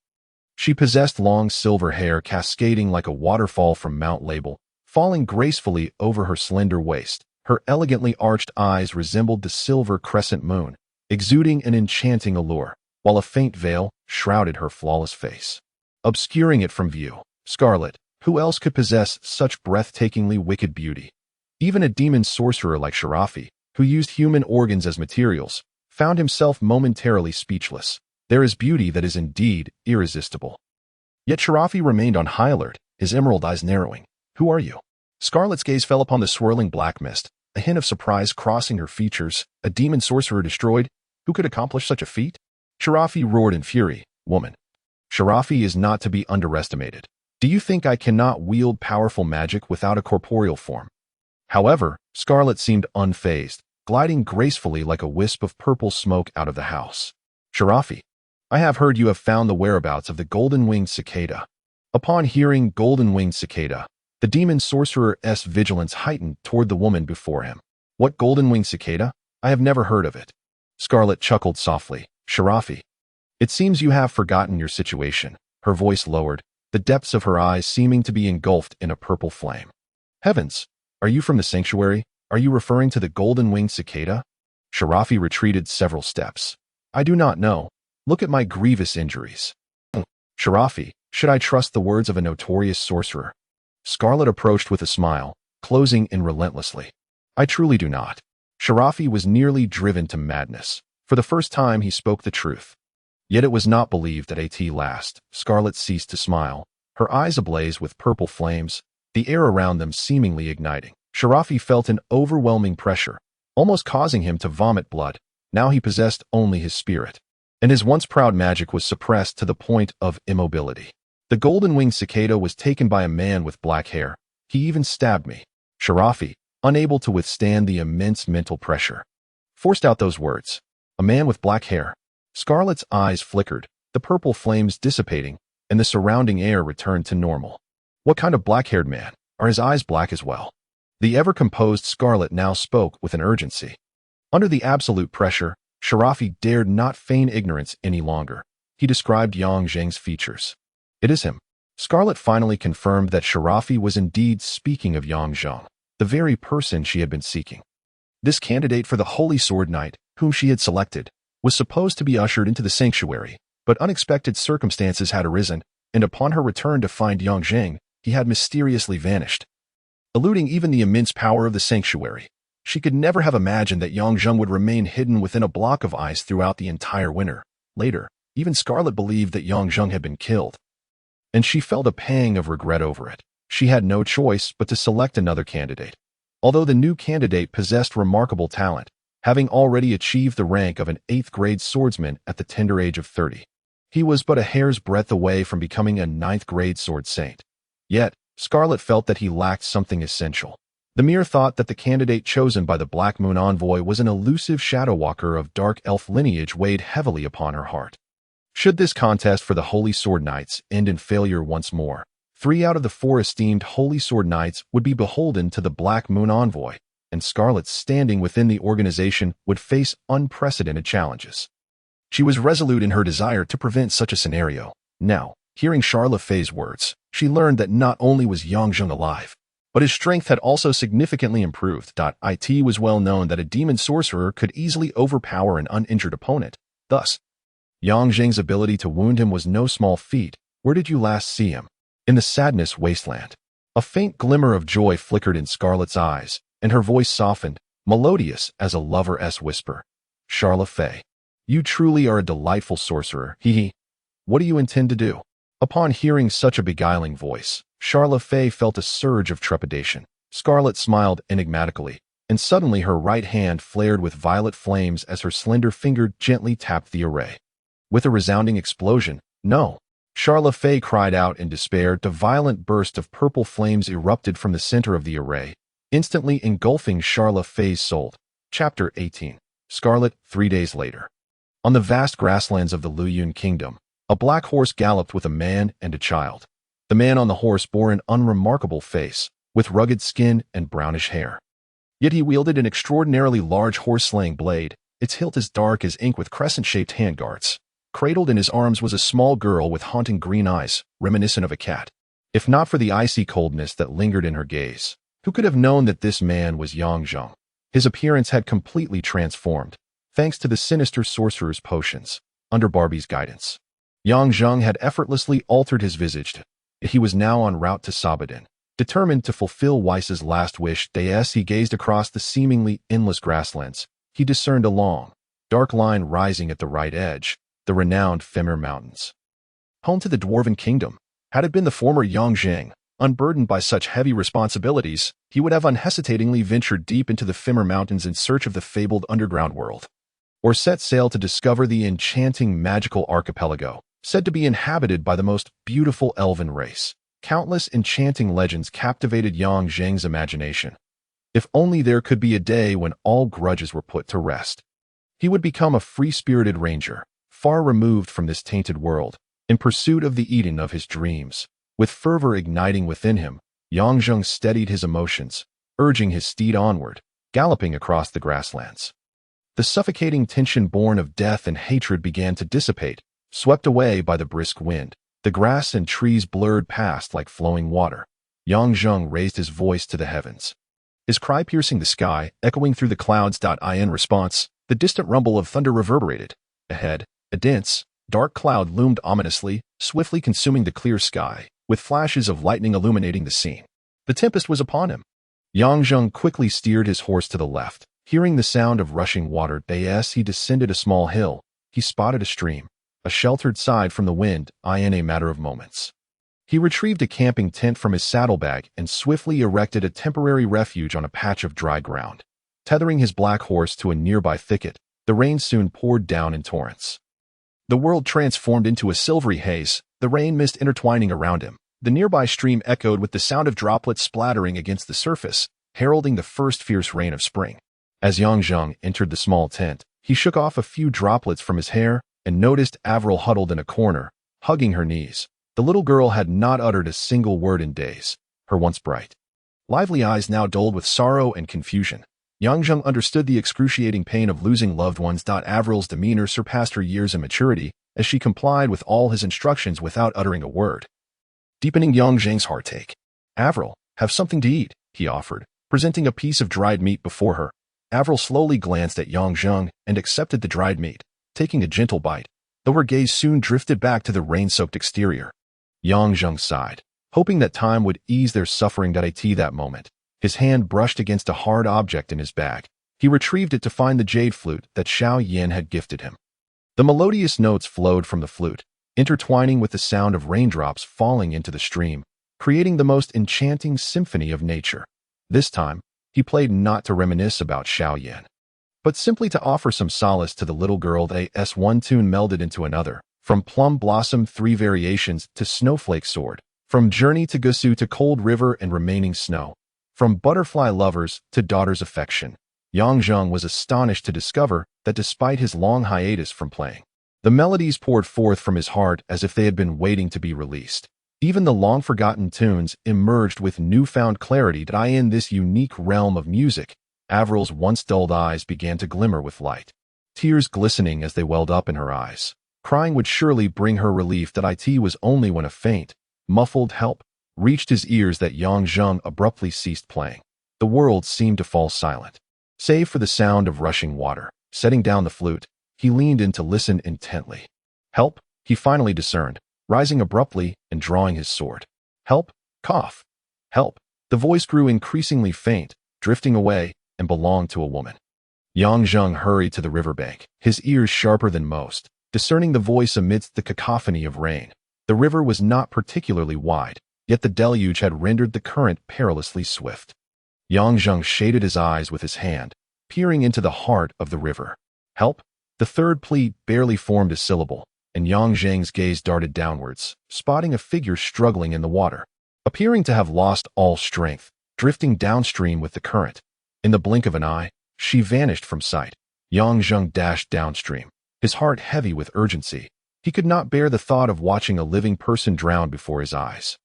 She possessed long silver hair cascading like a waterfall from Mount Label, falling gracefully over her slender waist. Her elegantly arched eyes resembled the silver crescent moon, exuding an enchanting allure, while a faint veil shrouded her flawless face, obscuring it from view. Scarlet, who else could possess such breathtakingly wicked beauty? Even a demon sorcerer like Sharafi, who used human organs as materials, found himself momentarily speechless. There is beauty that is indeed irresistible. Yet Sharafi remained on high alert, his emerald eyes narrowing. Who are you? Scarlet's gaze fell upon the swirling black mist, a hint of surprise crossing her features. A demon sorcerer destroyed? Who could accomplish such a feat? Sharafi roared in fury. Woman. Sharafi is not to be underestimated. Do you think I cannot wield powerful magic without a corporeal form? However, Scarlet seemed unfazed, gliding gracefully like a wisp of purple smoke out of the house. Sharafi, I have heard you have found the whereabouts of the golden-winged cicada. Upon hearing golden-winged cicada, the demon sorcerer's vigilance heightened toward the woman before him. What golden-winged cicada? I have never heard of it. Scarlet chuckled softly. Sharafi, it seems you have forgotten your situation. Her voice lowered, the depths of her eyes seeming to be engulfed in a purple flame. Heavens, are you from the sanctuary? Are you referring to the golden-winged cicada? Sharafi retreated several steps. I do not know. Look at my grievous injuries. Sharafi, should I trust the words of a notorious sorcerer? Scarlet approached with a smile, closing in relentlessly. I truly do not. Sharafi was nearly driven to madness. For the first time he spoke the truth. Yet it was not believed that at last. Scarlet ceased to smile, her eyes ablaze with purple flames, the air around them seemingly igniting. Sharafi felt an overwhelming pressure, almost causing him to vomit blood. Now he possessed only his spirit, and his once proud magic was suppressed to the point of immobility. The golden-winged cicada was taken by a man with black hair. He even stabbed me. Sharafi, unable to withstand the immense mental pressure, forced out those words. A man with black hair. Scarlet's eyes flickered, the purple flames dissipating, and the surrounding air returned to normal. What kind of black-haired man? Are his eyes black as well? The ever-composed Scarlet now spoke with an urgency. Under the absolute pressure, Sharafi dared not feign ignorance any longer. He described Yang Zheng's features. It is him. Scarlet finally confirmed that Sharafi was indeed speaking of Yang Zheng, the very person she had been seeking. This candidate for the Holy Sword Knight, whom she had selected, was supposed to be ushered into the sanctuary, but unexpected circumstances had arisen, and upon her return to find Yang Zheng, he had mysteriously vanished, eluding even the immense power of the sanctuary. She could never have imagined that Yang Zheng would remain hidden within a block of ice throughout the entire winter. Later, even Scarlet believed that Yang Zheng had been killed, and she felt a pang of regret over it. She had no choice but to select another candidate. Although the new candidate possessed remarkable talent, having already achieved the rank of an 8th-grade swordsman at the tender age of 30. He was but a hair's breadth away from becoming a 9th-grade sword saint. Yet, Scarlet felt that he lacked something essential. The mere thought that the candidate chosen by the Black Moon Envoy was an elusive shadow walker of dark elf lineage weighed heavily upon her heart. Should this contest for the Holy Sword Knights end in failure once more, 3 out of the 4 esteemed Holy Sword Knights would be beholden to the Black Moon Envoy, and Scarlet's standing within the organization would face unprecedented challenges. She was resolute in her desire to prevent such a scenario. Now, hearing Charlotte's words, she learned that not only was Yang Zheng alive, but his strength had also significantly improved. It was well known that a demon sorcerer could easily overpower an uninjured opponent. Thus, Yang Zheng's ability to wound him was no small feat. Where did you last see him? In the Sadness Wasteland. A faint glimmer of joy flickered in Scarlet's eyes, and her voice softened, melodious as a lover's whisper. Charlotte, you truly are a delightful sorcerer. Hee. What do you intend to do? Upon hearing such a beguiling voice, Charlotte felt a surge of trepidation. Scarlet smiled enigmatically, and suddenly her right hand flared with violet flames as her slender finger gently tapped the array. With a resounding explosion, no! Charlotte cried out in despair. A violent burst of purple flames erupted from the center of the array, instantly engulfing Charla Fay's soul. Chapter 18. Scarlet, 3 days later. On the vast grasslands of the Luyun Kingdom, a black horse galloped with a man and a child. The man on the horse bore an unremarkable face, with rugged skin and brownish hair. Yet he wielded an extraordinarily large horse-slaying blade, its hilt as dark as ink with crescent-shaped handguards. Cradled in his arms was a small girl with haunting green eyes, reminiscent of a cat. If not for the icy coldness that lingered in her gaze, who could have known that this man was Yang Zheng? His appearance had completely transformed, thanks to the sinister sorcerer's potions, under Barbie's guidance. Yang Zheng had effortlessly altered his visage. He was now en route to Sabadan. Determined to fulfill Weiss's last wish, as he gazed across the seemingly endless grasslands, he discerned a long, dark line rising at the right edge, the renowned Femir Mountains. Home to the Dwarven Kingdom, had it been the former Yang Zheng, unburdened by such heavy responsibilities, he would have unhesitatingly ventured deep into the Femir Mountains in search of the fabled underground world, or set sail to discover the enchanting magical archipelago, said to be inhabited by the most beautiful elven race. Countless enchanting legends captivated Yang Zheng's imagination. If only there could be a day when all grudges were put to rest. He would become a free-spirited ranger, far removed from this tainted world, in pursuit of the Eden of his dreams. With fervor igniting within him, Yang Zheng steadied his emotions, urging his steed onward, galloping across the grasslands. The suffocating tension born of death and hatred began to dissipate, swept away by the brisk wind. The grass and trees blurred past like flowing water. Yang Zheng raised his voice to the heavens, his cry piercing the sky, echoing through the clouds. In response, the distant rumble of thunder reverberated. Ahead, a dense, dark cloud loomed ominously, swiftly consuming the clear sky, with flashes of lightning illuminating the scene. The tempest was upon him. Yang Zheng quickly steered his horse to the left. Hearing the sound of rushing water, as he descended a small hill, he spotted a stream, a sheltered side from the wind, in a matter of moments. He retrieved a camping tent from his saddlebag and swiftly erected a temporary refuge on a patch of dry ground. Tethering his black horse to a nearby thicket, the rain soon poured down in torrents. The world transformed into a silvery haze, the rain mist intertwining around him. The nearby stream echoed with the sound of droplets splattering against the surface, heralding the first fierce rain of spring. As Yang Zheng entered the small tent, he shook off a few droplets from his hair and noticed Avril huddled in a corner, hugging her knees. The little girl had not uttered a single word in days, her once bright, lively eyes now dulled with sorrow and confusion. Yang Zheng understood the excruciating pain of losing loved ones. Avril's demeanor surpassed her years in maturity, as she complied with all his instructions without uttering a word, deepening Yang Zheng's heartache. "Avril, have something to eat," he offered, presenting a piece of dried meat before her. Avril slowly glanced at Yang Zheng and accepted the dried meat, taking a gentle bite, though her gaze soon drifted back to the rain-soaked exterior. Yang Zheng sighed, hoping that time would ease their suffering. That moment, his hand brushed against a hard object in his bag. He retrieved it to find the jade flute that Xiao Yan had gifted him. The melodious notes flowed from the flute, intertwining with the sound of raindrops falling into the stream, creating the most enchanting symphony of nature. This time, he played not to reminisce about Xiao Yan, but simply to offer some solace to the little girl. One tune melded into another, from Plum Blossom 3 variations to Snowflake Sword, from Journey to Gusu to Cold River and Remaining Snow, from Butterfly Lovers to Daughter's Affection. Yang Zheng was astonished to discover that despite his long hiatus from playing, the melodies poured forth from his heart as if they had been waiting to be released. Even the long-forgotten tunes emerged with newfound clarity. In this unique realm of music, Avril's once dulled eyes began to glimmer with light, tears glistening as they welled up in her eyes. Crying would surely bring her relief. It was only when a faint, muffled help reached his ears that Yang Zheng abruptly ceased playing. The world seemed to fall silent, save for the sound of rushing water. Setting down the flute, he leaned in to listen intently. "Help," he finally discerned, rising abruptly and drawing his sword. "Help, cough. Help." The voice grew increasingly faint, drifting away, and belonged to a woman. Yang Zheng hurried to the riverbank, his ears sharper than most, discerning the voice amidst the cacophony of rain. The river was not particularly wide, yet the deluge had rendered the current perilously swift. Yang Zheng shaded his eyes with his hand, peering into the heart of the river. "Help?" The third plea barely formed a syllable, and Yang Zheng's gaze darted downwards, spotting a figure struggling in the water. Appearing to have lost all strength, drifting downstream with the current. In the blink of an eye, she vanished from sight. Yang Zheng dashed downstream, his heart heavy with urgency. He could not bear the thought of watching a living person drown before his eyes.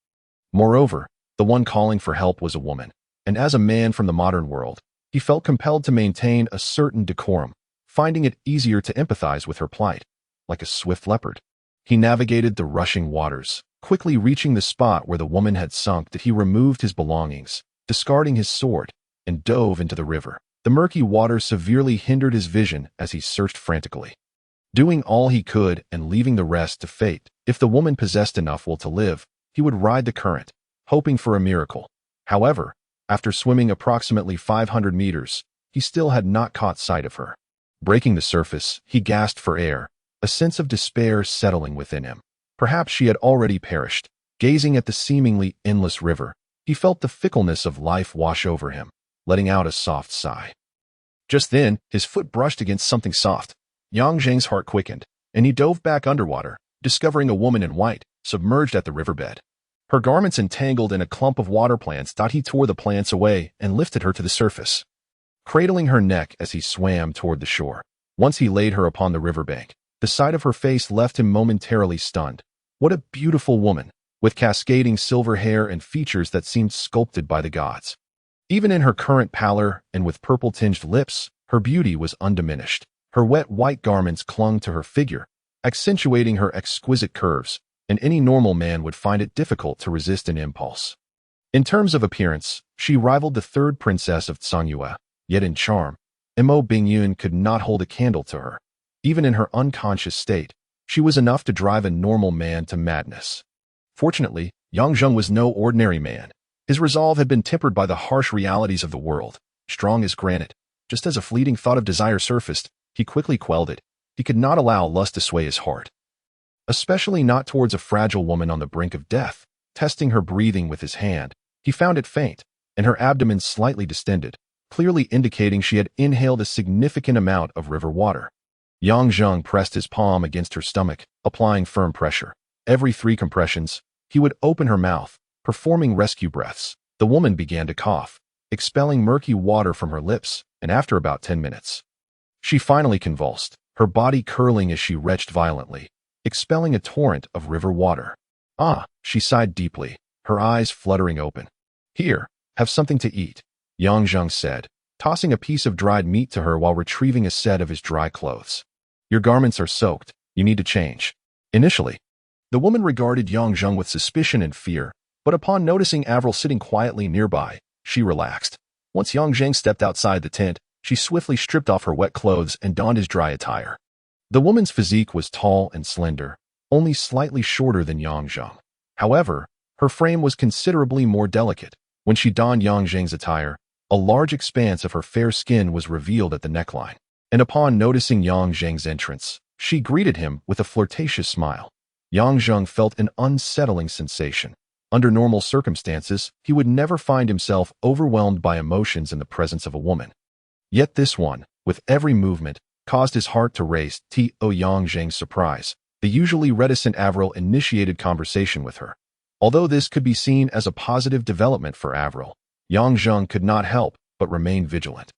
Moreover, the one calling for help was a woman, and as a man from the modern world, he felt compelled to maintain a certain decorum, finding it easier to empathize with her plight. Like a swift leopard, he navigated the rushing waters, quickly reaching the spot where the woman had sunk. He removed his belongings, discarding his sword, and dove into the river. The murky water severely hindered his vision as he searched frantically, doing all he could and leaving the rest to fate. If the woman possessed enough will to live, he would ride the current, hoping for a miracle. However, after swimming approximately 500 meters, he still had not caught sight of her. Breaking the surface, he gasped for air, a sense of despair settling within him. Perhaps she had already perished. Gazing at the seemingly endless river, he felt the fickleness of life wash over him, letting out a soft sigh. Just then, his foot brushed against something soft. Yang Zheng's heart quickened, and he dove back underwater, discovering a woman in white, submerged at the riverbed. Her garments entangled in a clump of water plants. He tore the plants away and lifted her to the surface, cradling her neck as he swam toward the shore. Once he laid her upon the riverbank, the sight of her face left him momentarily stunned. What a beautiful woman, with cascading silver hair and features that seemed sculpted by the gods. Even in her current pallor and with purple-tinged lips, her beauty was undiminished. Her wet white garments clung to her figure, accentuating her exquisite curves, and any normal man would find it difficult to resist an impulse. In terms of appearance, she rivaled the third princess of Tsangyue, yet in charm, Mo Bingyun could not hold a candle to her. Even in her unconscious state, she was enough to drive a normal man to madness. Fortunately, Yang Zheng was no ordinary man. His resolve had been tempered by the harsh realities of the world. Strong as granite, just as a fleeting thought of desire surfaced, he quickly quelled it. He could not allow lust to sway his heart, especially not towards a fragile woman on the brink of death. Testing her breathing with his hand, he found it faint, and her abdomen slightly distended, clearly indicating she had inhaled a significant amount of river water. Yang Zheng pressed his palm against her stomach, applying firm pressure. Every 3 compressions, he would open her mouth, performing rescue breaths. The woman began to cough, expelling murky water from her lips, and after about 10 minutes, she finally convulsed, her body curling as she retched violently, expelling a torrent of river water. Ah, she sighed deeply, her eyes fluttering open. Here, have something to eat, Yang Zheng said, tossing a piece of dried meat to her while retrieving a set of his dry clothes. Your garments are soaked, you need to change. Initially, the woman regarded Yang Zheng with suspicion and fear, but upon noticing Avril sitting quietly nearby, she relaxed. Once Yang Zheng stepped outside the tent, she swiftly stripped off her wet clothes and donned his dry attire. The woman's physique was tall and slender, only slightly shorter than Yang Zheng. However, her frame was considerably more delicate. When she donned Yang Zheng's attire, a large expanse of her fair skin was revealed at the neckline, and upon noticing Yang Zheng's entrance, she greeted him with a flirtatious smile. Yang Zheng felt an unsettling sensation. Under normal circumstances, he would never find himself overwhelmed by emotions in the presence of a woman. Yet this one, with every movement, caused his heart to race. To Yang Zheng's surprise, the usually reticent Avril initiated conversation with her. Although this could be seen as a positive development for Avril, Yang Zheng could not help but remain vigilant.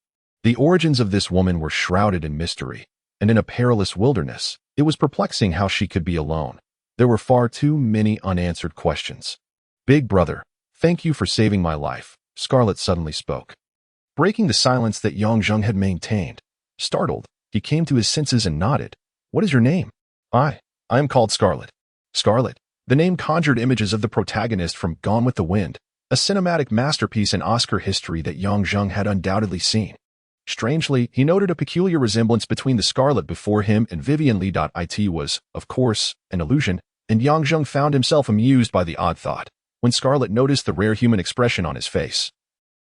The origins of this woman were shrouded in mystery, and in a perilous wilderness, it was perplexing how she could be alone. There were far too many unanswered questions. Big brother, thank you for saving my life, Scarlet suddenly spoke, breaking the silence that Yang Zheng had maintained. Startled, he came to his senses and nodded. What is your name? I am called Scarlet. Scarlet. The name conjured images of the protagonist from Gone with the Wind, a cinematic masterpiece in Oscar history that Yang Zheng had undoubtedly seen. Strangely, he noted a peculiar resemblance between the Scarlet before him and Vivian Lee. It was, of course, an illusion, and Yang Zheng found himself amused by the odd thought, when Scarlet noticed the rare human expression on his face.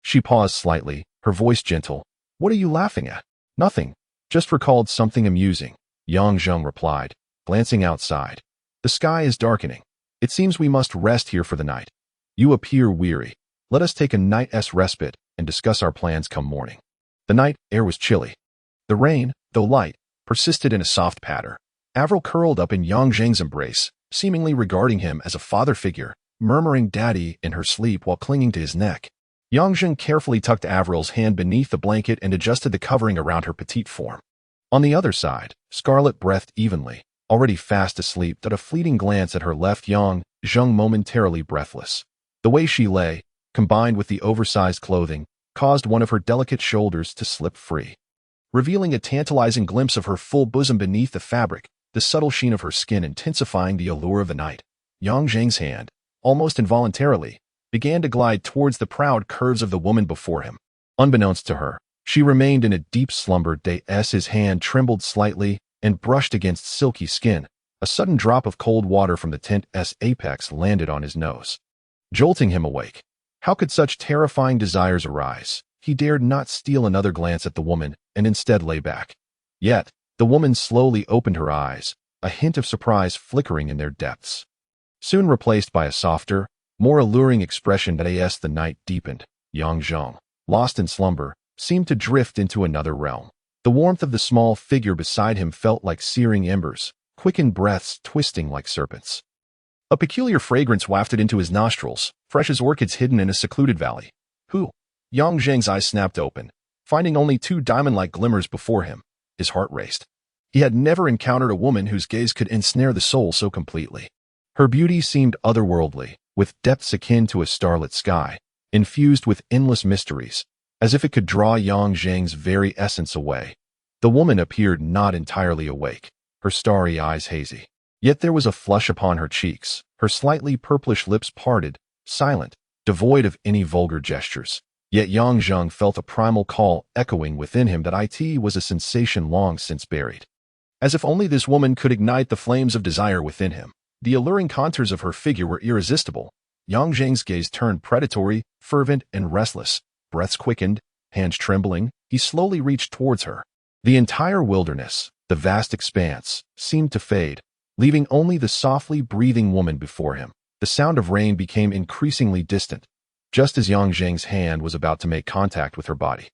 She paused slightly, her voice gentle. What are you laughing at? Nothing. Just recalled something amusing, Yang Zheng replied, glancing outside. The sky is darkening. It seems we must rest here for the night. You appear weary. Let us take a night's respite and discuss our plans come morning. The night air was chilly. The rain, though light, persisted in a soft patter. Avril curled up in Yang Zheng's embrace, seemingly regarding him as a father figure, murmuring daddy in her sleep while clinging to his neck. Yang Zheng carefully tucked Avril's hand beneath the blanket and adjusted the covering around her petite form. On the other side, Scarlet breathed evenly, already fast asleep, but a fleeting glance at her left Yang Zheng momentarily breathless. The way she lay, combined with the oversized clothing, caused one of her delicate shoulders to slip free, revealing a tantalizing glimpse of her full bosom beneath the fabric, the subtle sheen of her skin intensifying the allure of the night. Yang Zheng's hand, almost involuntarily, began to glide towards the proud curves of the woman before him. Unbeknownst to her, she remained in a deep slumber as his hand trembled slightly and brushed against silky skin. A sudden drop of cold water from the tent's apex landed on his nose, jolting him awake. How could such terrifying desires arise? He dared not steal another glance at the woman and instead lay back. Yet, the woman slowly opened her eyes, a hint of surprise flickering in their depths, soon replaced by a softer, more alluring expression that as the night deepened, Yang Zheng, lost in slumber, seemed to drift into another realm. The warmth of the small figure beside him felt like searing embers, quickened breaths twisting like serpents. A peculiar fragrance wafted into his nostrils, fresh as orchids hidden in a secluded valley. Who? Yang Zheng's eyes snapped open, finding only two diamond-like glimmers before him. His heart raced. He had never encountered a woman whose gaze could ensnare the soul so completely. Her beauty seemed otherworldly, with depths akin to a starlit sky, infused with endless mysteries, as if it could draw Yang Zheng's very essence away. The woman appeared not entirely awake, her starry eyes hazy. Yet there was a flush upon her cheeks, her slightly purplish lips parted, silent, devoid of any vulgar gestures. Yet Yang Zheng felt a primal call echoing within him that it was a sensation long since buried. As if only this woman could ignite the flames of desire within him. The alluring contours of her figure were irresistible. Yang Zheng's gaze turned predatory, fervent, and restless. Breaths quickened, hands trembling, he slowly reached towards her. The entire wilderness, the vast expanse, seemed to fade, leaving only the softly breathing woman before him. The sound of rain became increasingly distant, just as Yang Zheng's hand was about to make contact with her body.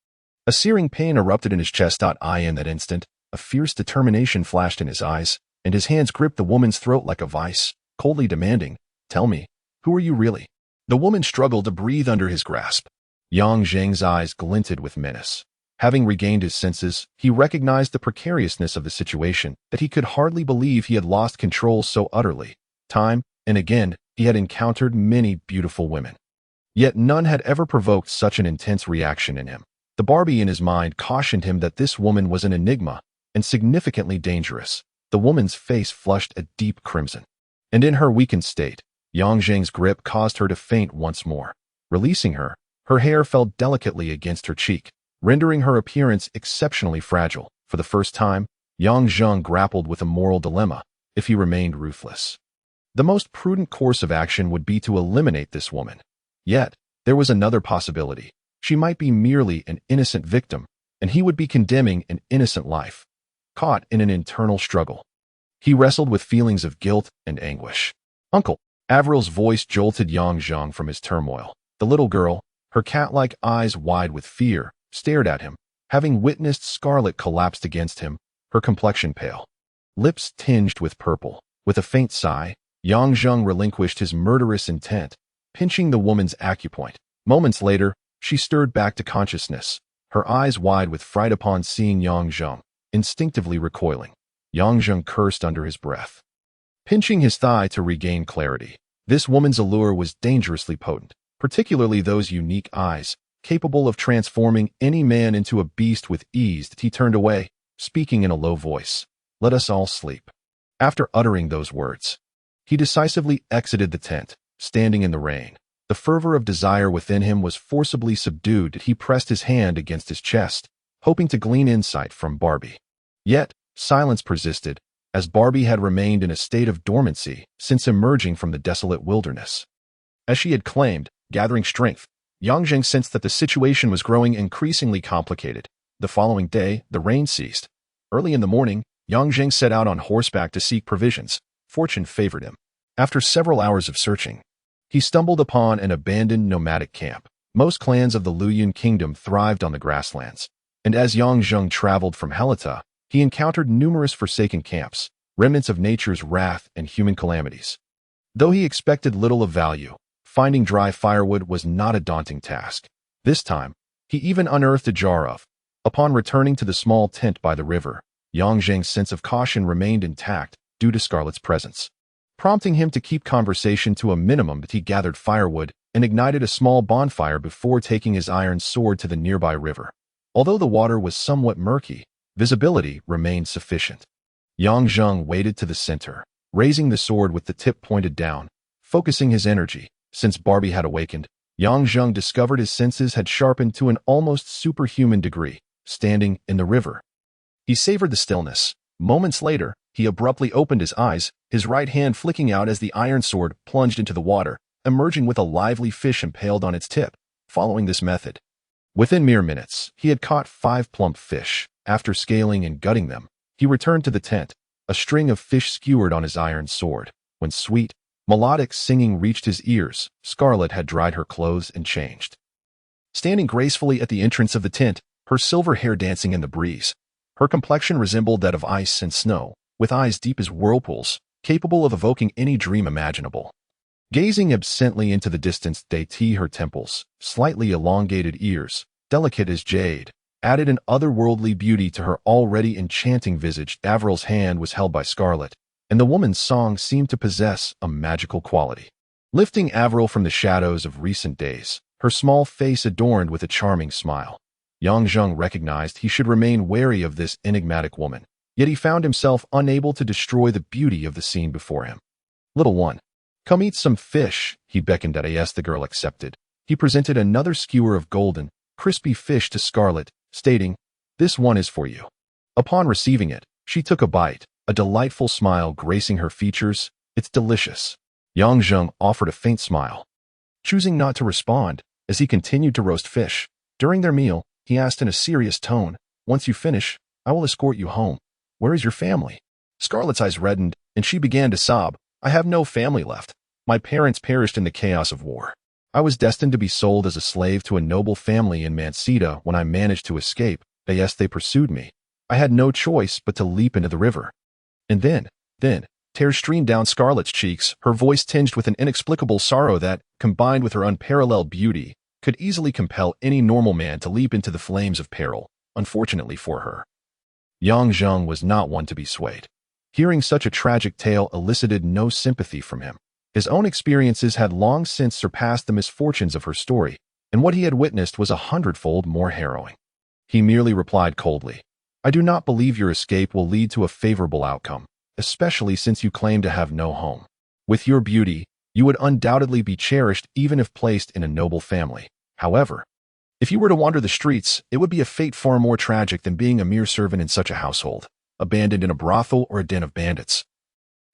A searing pain erupted in his chest. In that instant, a fierce determination flashed in his eyes, and his hands gripped the woman's throat like a vice, coldly demanding, "Tell me, who are you really?" The woman struggled to breathe under his grasp. Yang Zheng's eyes glinted with menace. Having regained his senses, he recognized the precariousness of the situation, that he could hardly believe he had lost control so utterly. Time and again, he had encountered many beautiful women, yet none had ever provoked such an intense reaction in him. The Barbie in his mind cautioned him that this woman was an enigma and significantly dangerous. The woman's face flushed a deep crimson, and in her weakened state, Yang Zheng's grip caused her to faint once more. Releasing her, her hair fell delicately against her cheek, rendering her appearance exceptionally fragile. For the first time, Yang Zheng grappled with a moral dilemma. If he remained ruthless, the most prudent course of action would be to eliminate this woman. Yet, there was another possibility. She might be merely an innocent victim, and he would be condemning an innocent life. Caught in an internal struggle, he wrestled with feelings of guilt and anguish. "Uncle!" Avril's voice jolted Yang Zheng from his turmoil. The little girl, her cat-like eyes wide with fear, stared at him, having witnessed Scarlet collapsed against him, her complexion pale, lips tinged with purple. With a faint sigh, Yang Zheng relinquished his murderous intent, pinching the woman's acupoint. Moments later, she stirred back to consciousness, her eyes wide with fright upon seeing Yang Zheng, instinctively recoiling. Yang Zheng cursed under his breath, pinching his thigh to regain clarity. This woman's allure was dangerously potent, particularly those unique eyes, capable of transforming any man into a beast with ease. He turned away, speaking in a low voice. "Let us all sleep." After uttering those words, he decisively exited the tent, standing in the rain. The fervor of desire within him was forcibly subdued. He pressed his hand against his chest, hoping to glean insight from Barbie. Yet, silence persisted, as Barbie had remained in a state of dormancy since emerging from the desolate wilderness. As she had claimed, gathering strength, Yang Zheng sensed that the situation was growing increasingly complicated. The following day, the rain ceased. Early in the morning, Yang Zheng set out on horseback to seek provisions. Fortune favored him. After several hours of searching, he stumbled upon an abandoned nomadic camp. Most clans of the Luyun kingdom thrived on the grasslands, and as Yang Zheng traveled from Helita, he encountered numerous forsaken camps, remnants of nature's wrath and human calamities. Though he expected little of value, finding dry firewood was not a daunting task. This time, he even unearthed a jar of. Upon returning to the small tent by the river, Yang Zheng's sense of caution remained intact due to Scarlet's presence, prompting him to keep conversation to a minimum. But he gathered firewood and ignited a small bonfire before taking his iron sword to the nearby river. Although the water was somewhat murky, visibility remained sufficient. Yang Zheng waded to the center, raising the sword with the tip pointed down, focusing his energy. Since Barbie had awakened, Yang Zheng discovered his senses had sharpened to an almost superhuman degree, standing in the river. He savored the stillness. Moments later, he abruptly opened his eyes, his right hand flicking out as the iron sword plunged into the water, emerging with a lively fish impaled on its tip. Following this method, within mere minutes, he had caught 5 plump fish. After scaling and gutting them, he returned to the tent, a string of fish skewered on his iron sword. When sweet, melodic singing reached his ears, Scarlet had dried her clothes and changed. Standing gracefully at the entrance of the tent, her silver hair dancing in the breeze, her complexion resembled that of ice and snow, with eyes deep as whirlpools, capable of evoking any dream imaginable. Gazing absently into the distance, her temples, slightly elongated ears, delicate as jade, added an otherworldly beauty to her already enchanting visage. Avril's hand was held by Scarlet, and the woman's song seemed to possess a magical quality. Lifting Avril from the shadows of recent days, her small face adorned with a charming smile, Yang Zheng recognized he should remain wary of this enigmatic woman, yet he found himself unable to destroy the beauty of the scene before him. "Little one, come eat some fish," he beckoned as the girl accepted. He presented another skewer of golden, crispy fish to Scarlet, stating, "This one is for you." Upon receiving it, she took a bite, a delightful smile gracing her features. "It's delicious." Yang Zheng offered a faint smile, choosing not to respond as he continued to roast fish. During their meal, he asked in a serious tone, "Once you finish, I will escort you home. Where is your family?" Scarlet's eyes reddened, and she began to sob. "I have no family left. My parents perished in the chaos of war. I was destined to be sold as a slave to a noble family in Mansita. When I managed to escape, they pursued me. I had no choice but to leap into the river." And then, tears streamed down Scarlet's cheeks, her voice tinged with an inexplicable sorrow that, combined with her unparalleled beauty, could easily compel any normal man to leap into the flames of peril. Unfortunately for her, Yang Zheng was not one to be swayed. Hearing such a tragic tale elicited no sympathy from him. His own experiences had long since surpassed the misfortunes of her story, and what he had witnessed was 100-fold more harrowing. He merely replied coldly, "I do not believe your escape will lead to a favorable outcome, especially since you claim to have no home. With your beauty, you would undoubtedly be cherished even if placed in a noble family. However, if you were to wander the streets, it would be a fate far more tragic than being a mere servant in such a household, abandoned in a brothel or a den of bandits.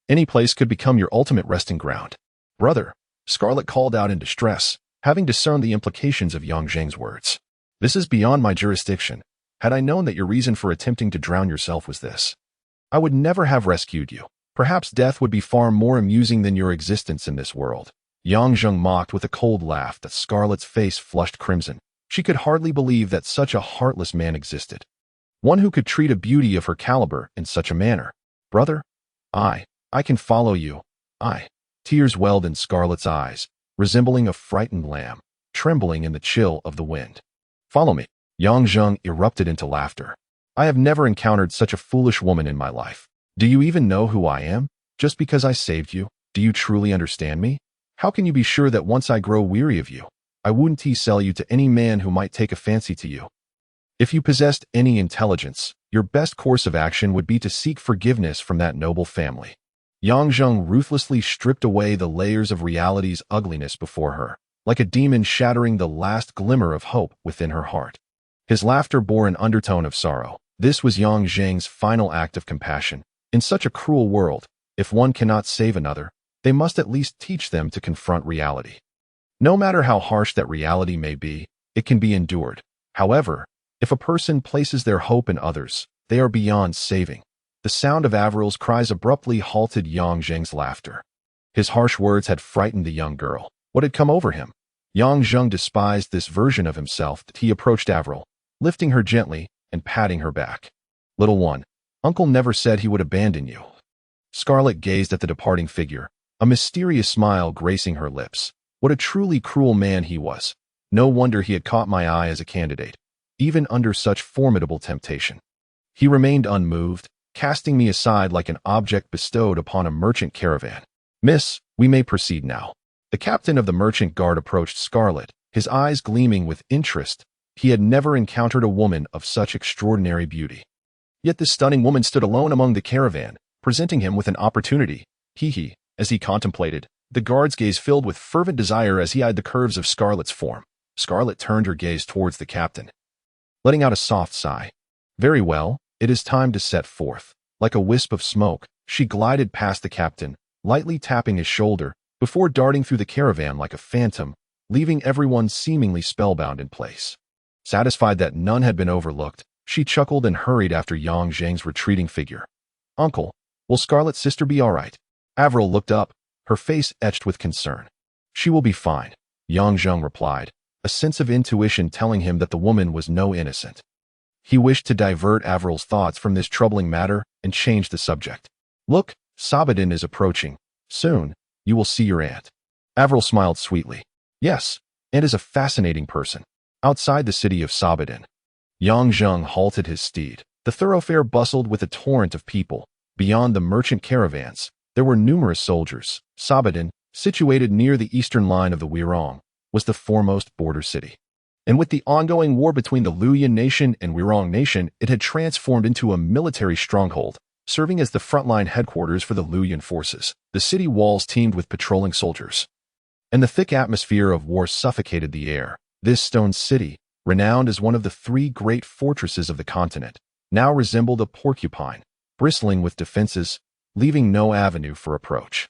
Any place could become your ultimate resting ground." "Brother," Scarlet called out in distress, having discerned the implications of Yang Zheng's words. "This is beyond my jurisdiction. Had I known that your reason for attempting to drown yourself was this, I would never have rescued you. Perhaps death would be far more amusing than your existence in this world." Yang Zheng mocked with a cold laugh that Scarlet's face flushed crimson. She could hardly believe that such a heartless man existed, one who could treat a beauty of her caliber in such a manner. "Brother, I can follow you. Tears welled in Scarlet's eyes, resembling a frightened lamb, trembling in the chill of the wind. "Follow me." Yang Zheng erupted into laughter. "I have never encountered such a foolish woman in my life. Do you even know who I am? Just because I saved you, do you truly understand me? How can you be sure that once I grow weary of you, I wouldn't sell you to any man who might take a fancy to you? If you possessed any intelligence, your best course of action would be to seek forgiveness from that noble family." Yang Zheng ruthlessly stripped away the layers of reality's ugliness before her, like a demon shattering the last glimmer of hope within her heart. His laughter bore an undertone of sorrow. This was Yang Zheng's final act of compassion. In such a cruel world, if one cannot save another, they must at least teach them to confront reality. No matter how harsh that reality may be, it can be endured. However, if a person places their hope in others, they are beyond saving. The sound of Avril's cries abruptly halted Yang Zheng's laughter. His harsh words had frightened the young girl. What had come over him? Yang Zheng despised this version of himself. He approached Avril, lifting her gently and patting her back. "Little one, Uncle never said he would abandon you." Scarlet gazed at the departing figure, a mysterious smile gracing her lips. What a truly cruel man he was. No wonder he had caught my eye as a candidate, even under such formidable temptation. He remained unmoved, casting me aside like an object bestowed upon a merchant caravan. "Miss, we may proceed now." The captain of the merchant guard approached Scarlet, his eyes gleaming with interest. He had never encountered a woman of such extraordinary beauty. Yet this stunning woman stood alone among the caravan, presenting him with an opportunity. As he contemplated, the guard's gaze filled with fervent desire as he eyed the curves of Scarlet's form. Scarlet turned her gaze towards the captain, letting out a soft sigh. "Very well, it is time to set forth." Like a wisp of smoke, she glided past the captain, lightly tapping his shoulder, before darting through the caravan like a phantom, leaving everyone seemingly spellbound in place. Satisfied that none had been overlooked, she chuckled and hurried after Yang Zhang's retreating figure. "Uncle, will Scarlet's sister be all right?" Avril looked up, her face etched with concern. "She will be fine," Yang Zhang replied, a sense of intuition telling him that the woman was no innocent. He wished to divert Avril's thoughts from this troubling matter and change the subject. "Look, Sabahdin is approaching. Soon, you will see your aunt." Avril smiled sweetly. "Yes, Aunt is a fascinating person." Outside the city of Sabahdin, Yang Zhang halted his steed. The thoroughfare bustled with a torrent of people. Beyond the merchant caravans, there were numerous soldiers. Sabahdin, situated near the eastern line of the Wirong, was the foremost border city. And with the ongoing war between the Luoyuan nation and Wirong nation, it had transformed into a military stronghold, serving as the frontline headquarters for the Luoyuan forces. The city walls teemed with patrolling soldiers, and the thick atmosphere of war suffocated the air. This stone city, renowned as one of the three great fortresses of the continent, now resembled a porcupine, bristling with defenses, leaving no avenue for approach.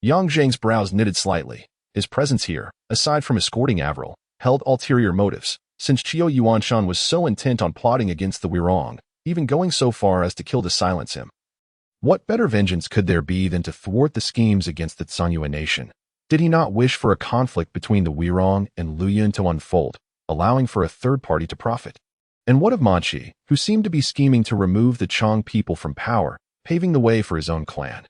Yang Zhang's brows knitted slightly. His presence here, aside from escorting Avril, held ulterior motives, since Qiu Yuanshan was so intent on plotting against the Wirong, even going so far as to kill to silence him. What better vengeance could there be than to thwart the schemes against the Tsunyuan nation? Did he not wish for a conflict between the Wirong and Luoyuan to unfold, allowing for a third party to profit? And what of Manchi, who seemed to be scheming to remove the Chang people from power, paving the way for his own clan?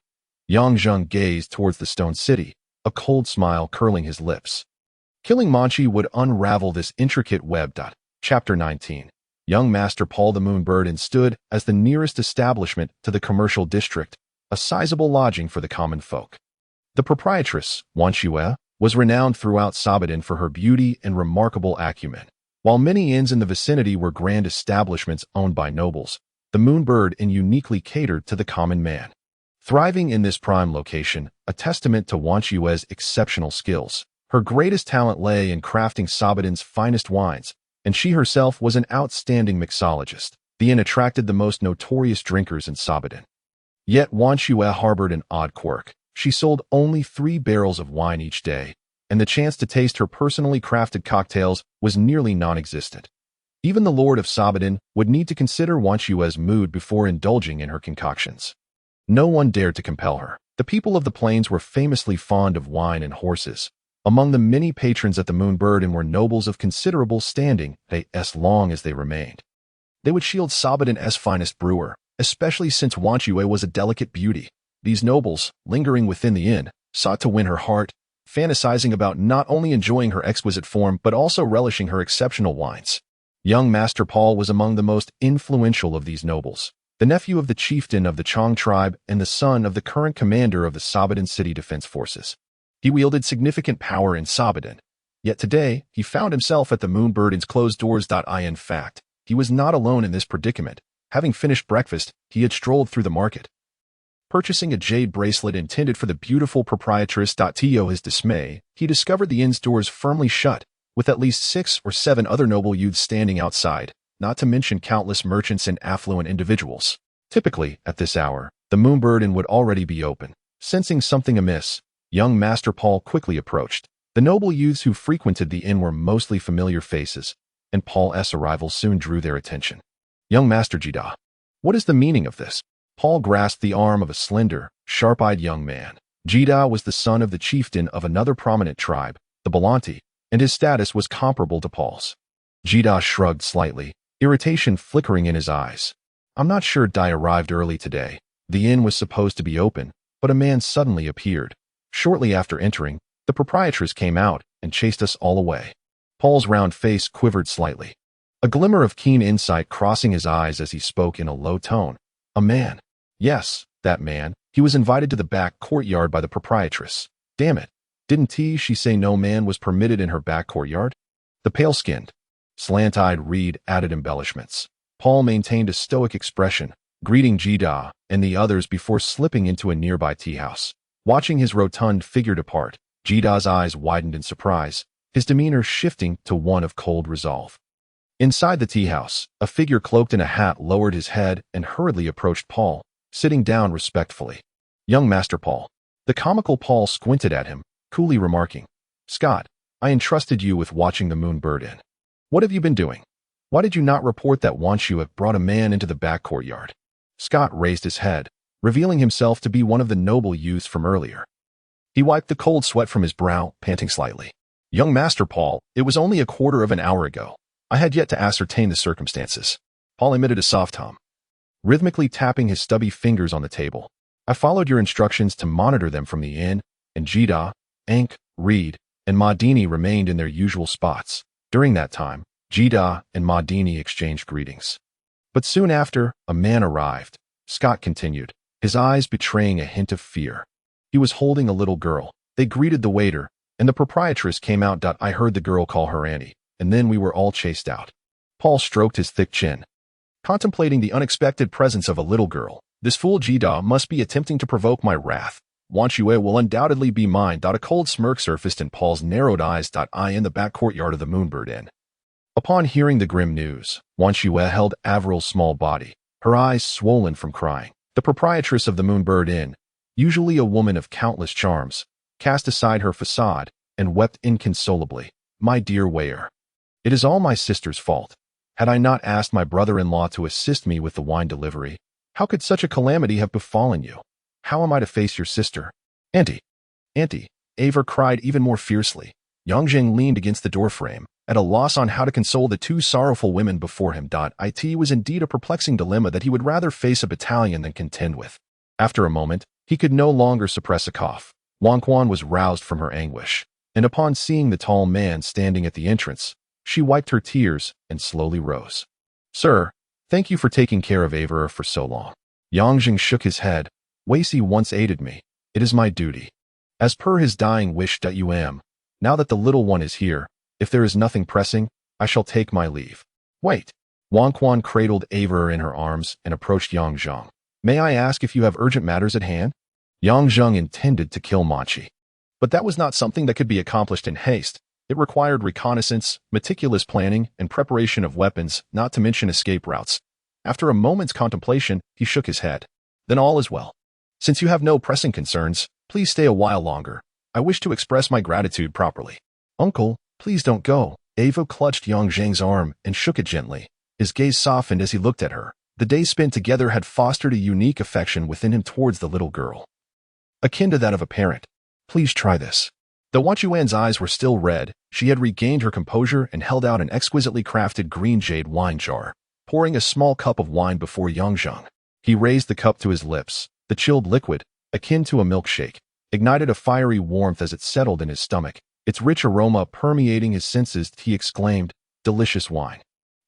Yang Zhang gazed towards the stone city, a cold smile curling his lips. Killing Manchi would unravel this intricate web. Chapter 19. Young Master Paul the Moonbird stood as the nearest establishment to the commercial district, a sizable lodging for the common folk. The proprietress, Wan Xue, was renowned throughout Sabahdin for her beauty and remarkable acumen. While many inns in the vicinity were grand establishments owned by nobles, the Moonbird Inn uniquely catered to the common man. Thriving in this prime location, a testament to Wan Xue's exceptional skills, her greatest talent lay in crafting Sabahdin's finest wines, and she herself was an outstanding mixologist. The inn attracted the most notorious drinkers in Sabahdin. Yet Wan Xue harbored an odd quirk. She sold only 3 barrels of wine each day, and the chance to taste her personally crafted cocktails was nearly non-existent. Even the Lord of Sabahdin would need to consider Wan Xue's mood before indulging in her concoctions. No one dared to compel her. The people of the plains were famously fond of wine and horses. Among the many patrons at the Moonbird Inn were nobles of considerable standing, as long as they remained. They would shield Sabahdin's finest brewer, especially since Wan Xue was a delicate beauty. These nobles, lingering within the inn, sought to win her heart, fantasizing about not only enjoying her exquisite form but also relishing her exceptional wines. Young Master Paul was among the most influential of these nobles, the nephew of the chieftain of the Chang tribe and the son of the current commander of the Sabahdin City Defense Forces. He wielded significant power in Sabahdin, yet today he found himself at the Moonbird Inn's closed doors. In fact, he was not alone in this predicament. Having finished breakfast, he had strolled through the market, purchasing a jade bracelet intended for the beautiful proprietress. To his dismay, he discovered the inn's doors firmly shut, with at least 6 or 7 other noble youths standing outside, not to mention countless merchants and affluent individuals. Typically, at this hour, the Moonbird Inn would already be open. Sensing something amiss, young Master Paul quickly approached. The noble youths who frequented the inn were mostly familiar faces, and Paul's arrival soon drew their attention. "Young Master Jida, what is the meaning of this?" Paul grasped the arm of a slender, sharp-eyed young man. Jida was the son of the chieftain of another prominent tribe, the Balanti, and his status was comparable to Paul's. Jida shrugged slightly, irritation flickering in his eyes. "I'm not sure. I arrived early today. The inn was supposed to be open, but a man suddenly appeared. Shortly after entering, the proprietress came out and chased us all away." Paul's round face quivered slightly, a glimmer of keen insight crossing his eyes as he spoke in a low tone. A man. Yes, that man. He was invited to the back courtyard by the proprietress. Damn it. Didn't she say no man was permitted in her back courtyard? The pale-skinned, slant-eyed Reed added embellishments. Paul maintained a stoic expression, greeting Jida and the others before slipping into a nearby tea house. Watching his rotund figure depart, Jida's eyes widened in surprise, his demeanor shifting to one of cold resolve. Inside the tea house, a figure cloaked in a hat lowered his head and hurriedly approached Paul, sitting down respectfully. Young Master Paul. The comical Paul squinted at him, coolly remarking, Scott, I entrusted you with watching the Moonbird Inn. What have you been doing? Why did you not report that Wanshu had brought a man into the back courtyard? Scott raised his head, revealing himself to be one of the noble youths from earlier. He wiped the cold sweat from his brow, panting slightly. Young Master Paul, it was only a quarter of an hour ago. I had yet to ascertain the circumstances. Paul emitted a soft hum, rhythmically tapping his stubby fingers on the table. I followed your instructions to monitor them from the inn, and Jida, Ank, Reed, and Madini remained in their usual spots. During that time, Jida and Madini exchanged greetings. But soon after, a man arrived, Scott continued, his eyes betraying a hint of fear. He was holding a little girl. They greeted the waiter, and the proprietress came out. I heard the girl call her Annie, and then we were all chased out. Paul stroked his thick chin, contemplating the unexpected presence of a little girl. This fool Jida must be attempting to provoke my wrath. Wanshue will undoubtedly be mine. A cold smirk surfaced in Paul's narrowed eyes. I in the back courtyard of the Moonbird Inn. Upon hearing the grim news, Wanshue held Averil's small body, her eyes swollen from crying. The proprietress of the Moonbird Inn, usually a woman of countless charms, cast aside her facade and wept inconsolably. My dear Weir, it is all my sister's fault. Had I not asked my brother-in-law to assist me with the wine delivery, how could such a calamity have befallen you? How am I to face your sister? Auntie! Auntie! Ava cried even more fiercely. Yongjing leaned against the doorframe, at a loss on how to console the two sorrowful women before him. It was indeed a perplexing dilemma that he would rather face a battalion than contend with. After a moment, he could no longer suppress a cough. Wangquan was roused from her anguish, and upon seeing the tall man standing at the entrance, she wiped her tears and slowly rose. Sir, thank you for taking care of Ava for so long. Yongjing shook his head. Waisi once aided me. It is my duty. As per his dying wish. Now that the little one is here, if there is nothing pressing, I shall take my leave. Wait. Wangquan cradled Ava in her arms and approached Yongzheng. May I ask if you have urgent matters at hand? Yongzheng intended to kill Machi. But that was not something that could be accomplished in haste. It required reconnaissance, meticulous planning, and preparation of weapons, not to mention escape routes. After a moment's contemplation, he shook his head. Then all is well. Since you have no pressing concerns, please stay a while longer. I wish to express my gratitude properly. Uncle, please don't go. Ava clutched Yongzheng's arm and shook it gently. His gaze softened as he looked at her. The days spent together had fostered a unique affection within him towards the little girl, akin to that of a parent. Please try this. Though Wanchuan's eyes were still red, she had regained her composure and held out an exquisitely crafted green jade wine jar, pouring a small cup of wine before Yongzheng. He raised the cup to his lips. The chilled liquid, akin to a milkshake, ignited a fiery warmth as it settled in his stomach, its rich aroma permeating his senses. He exclaimed, delicious wine.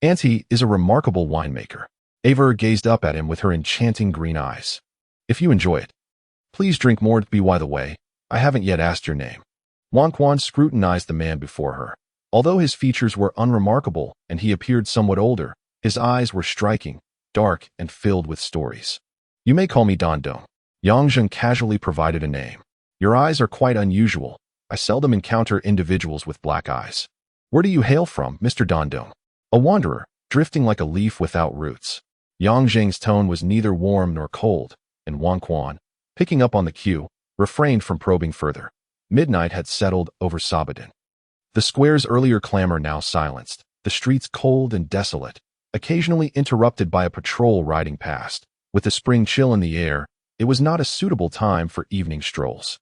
Auntie is a remarkable winemaker. Ava gazed up at him with her enchanting green eyes. If you enjoy it, please drink more. By the way, I haven't yet asked your name. Wangquan scrutinized the man before her. Although his features were unremarkable and he appeared somewhat older, his eyes were striking, dark, and filled with stories. You may call me Dondong. Yongzheng casually provided a name. Your eyes are quite unusual. I seldom encounter individuals with black eyes. Where do you hail from, Mr. Dondong? A wanderer, drifting like a leaf without roots. Yongzheng's tone was neither warm nor cold, and Wangquan, picking up on the cue, refrained from probing further. Midnight had settled over Sabadan. The square's earlier clamor now silenced, the streets cold and desolate, occasionally interrupted by a patrol riding past. With the spring chill in the air, it was not a suitable time for evening strolls.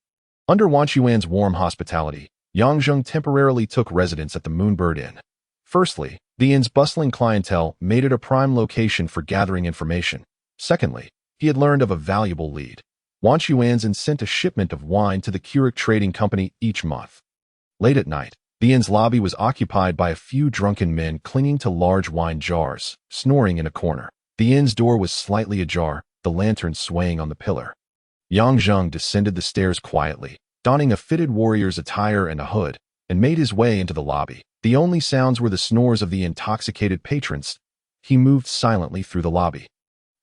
Under Wanchuan's warm hospitality, Yongzheng temporarily took residence at the Moonbird Inn. Firstly, the inn's bustling clientele made it a prime location for gathering information. Secondly, he had learned of a valuable lead. Wanchuan's sent a shipment of wine to the Keurig Trading Company each month. Late at night, The inn's lobby was occupied by a few drunken men clinging to large wine jars, snoring in a corner. The inn's door was slightly ajar, the lantern swaying on the pillar. Yang Zheng descended the stairs quietly, donning a fitted warrior's attire and a hood, and made his way into the lobby. The only sounds were the snores of the intoxicated patrons. He moved silently through the lobby.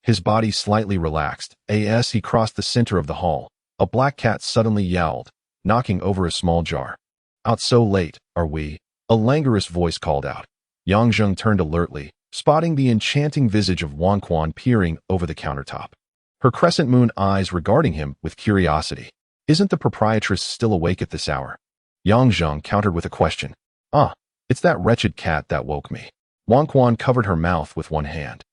His body slightly relaxed. As he crossed the center of the hall, a black cat suddenly yowled, knocking over a small jar. "Out so late, are we?" A languorous voice called out. Yang Zheng turned alertly, spotting the enchanting visage of Wang Quan peering over the countertop. Her crescent moon eyes regarding him with curiosity. "Isn't the proprietress still awake at this hour?" Yang Zheng countered with a question. "Ah, it's that wretched cat that woke me." Wang Quan covered her mouth with one hand,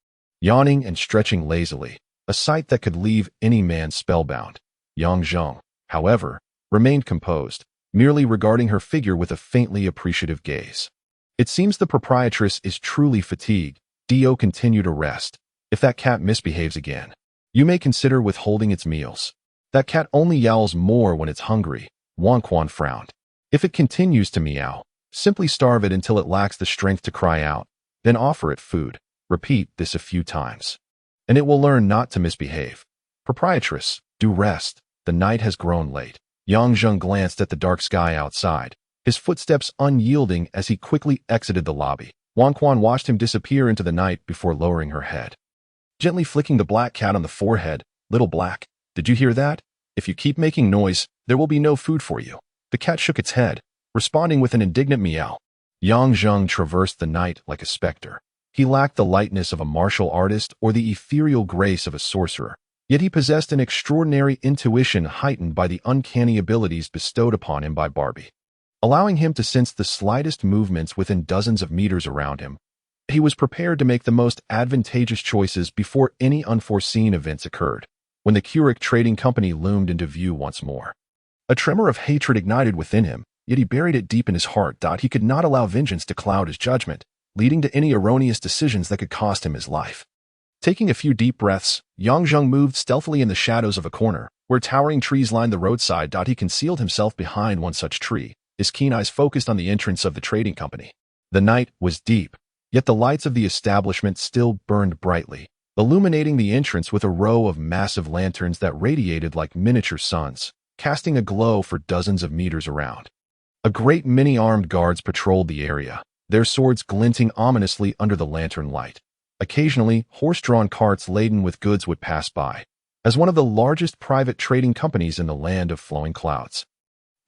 yawning and stretching lazily, a sight that could leave any man spellbound. Yang Zheng, however, remained composed, merely regarding her figure with a faintly appreciative gaze. "It seems the proprietress is truly fatigued." Dio continued to rest. "If that cat misbehaves again, you may consider withholding its meals. That cat only yowls more when it's hungry." Wang Quan frowned. "If it continues to meow, simply starve it until it lacks the strength to cry out, then offer it food. Repeat this a few times, and it will learn not to misbehave. Proprietress, do rest. The night has grown late." Yang Zheng glanced at the dark sky outside, his footsteps unyielding as he quickly exited the lobby. Wang Quan watched him disappear into the night before lowering her head, gently flicking the black cat on the forehead. "Little Black, did you hear that? If you keep making noise, there will be no food for you." The cat shook its head, responding with an indignant meow. Yang Zheng traversed the night like a specter. He lacked the lightness of a martial artist or the ethereal grace of a sorcerer, yet he possessed an extraordinary intuition heightened by the uncanny abilities bestowed upon him by Barbie, allowing him to sense the slightest movements within dozens of meters around him. He was prepared to make the most advantageous choices before any unforeseen events occurred. When the Keurig Trading Company loomed into view once more, a tremor of hatred ignited within him, yet he buried it deep in his heart. He could not allow vengeance to cloud his judgment, leading to any erroneous decisions that could cost him his life. Taking a few deep breaths, Yang Zheng moved stealthily in the shadows of a corner, where towering trees lined the roadside. He concealed himself behind one such tree, his keen eyes focused on the entrance of the trading company. The night was deep, yet the lights of the establishment still burned brightly, illuminating the entrance with a row of massive lanterns that radiated like miniature suns, casting a glow for dozens of meters around. A great many armed guards patrolled the area, their swords glinting ominously under the lantern light. Occasionally, horse-drawn carts laden with goods would pass by. As one of the largest private trading companies in the land of flowing clouds,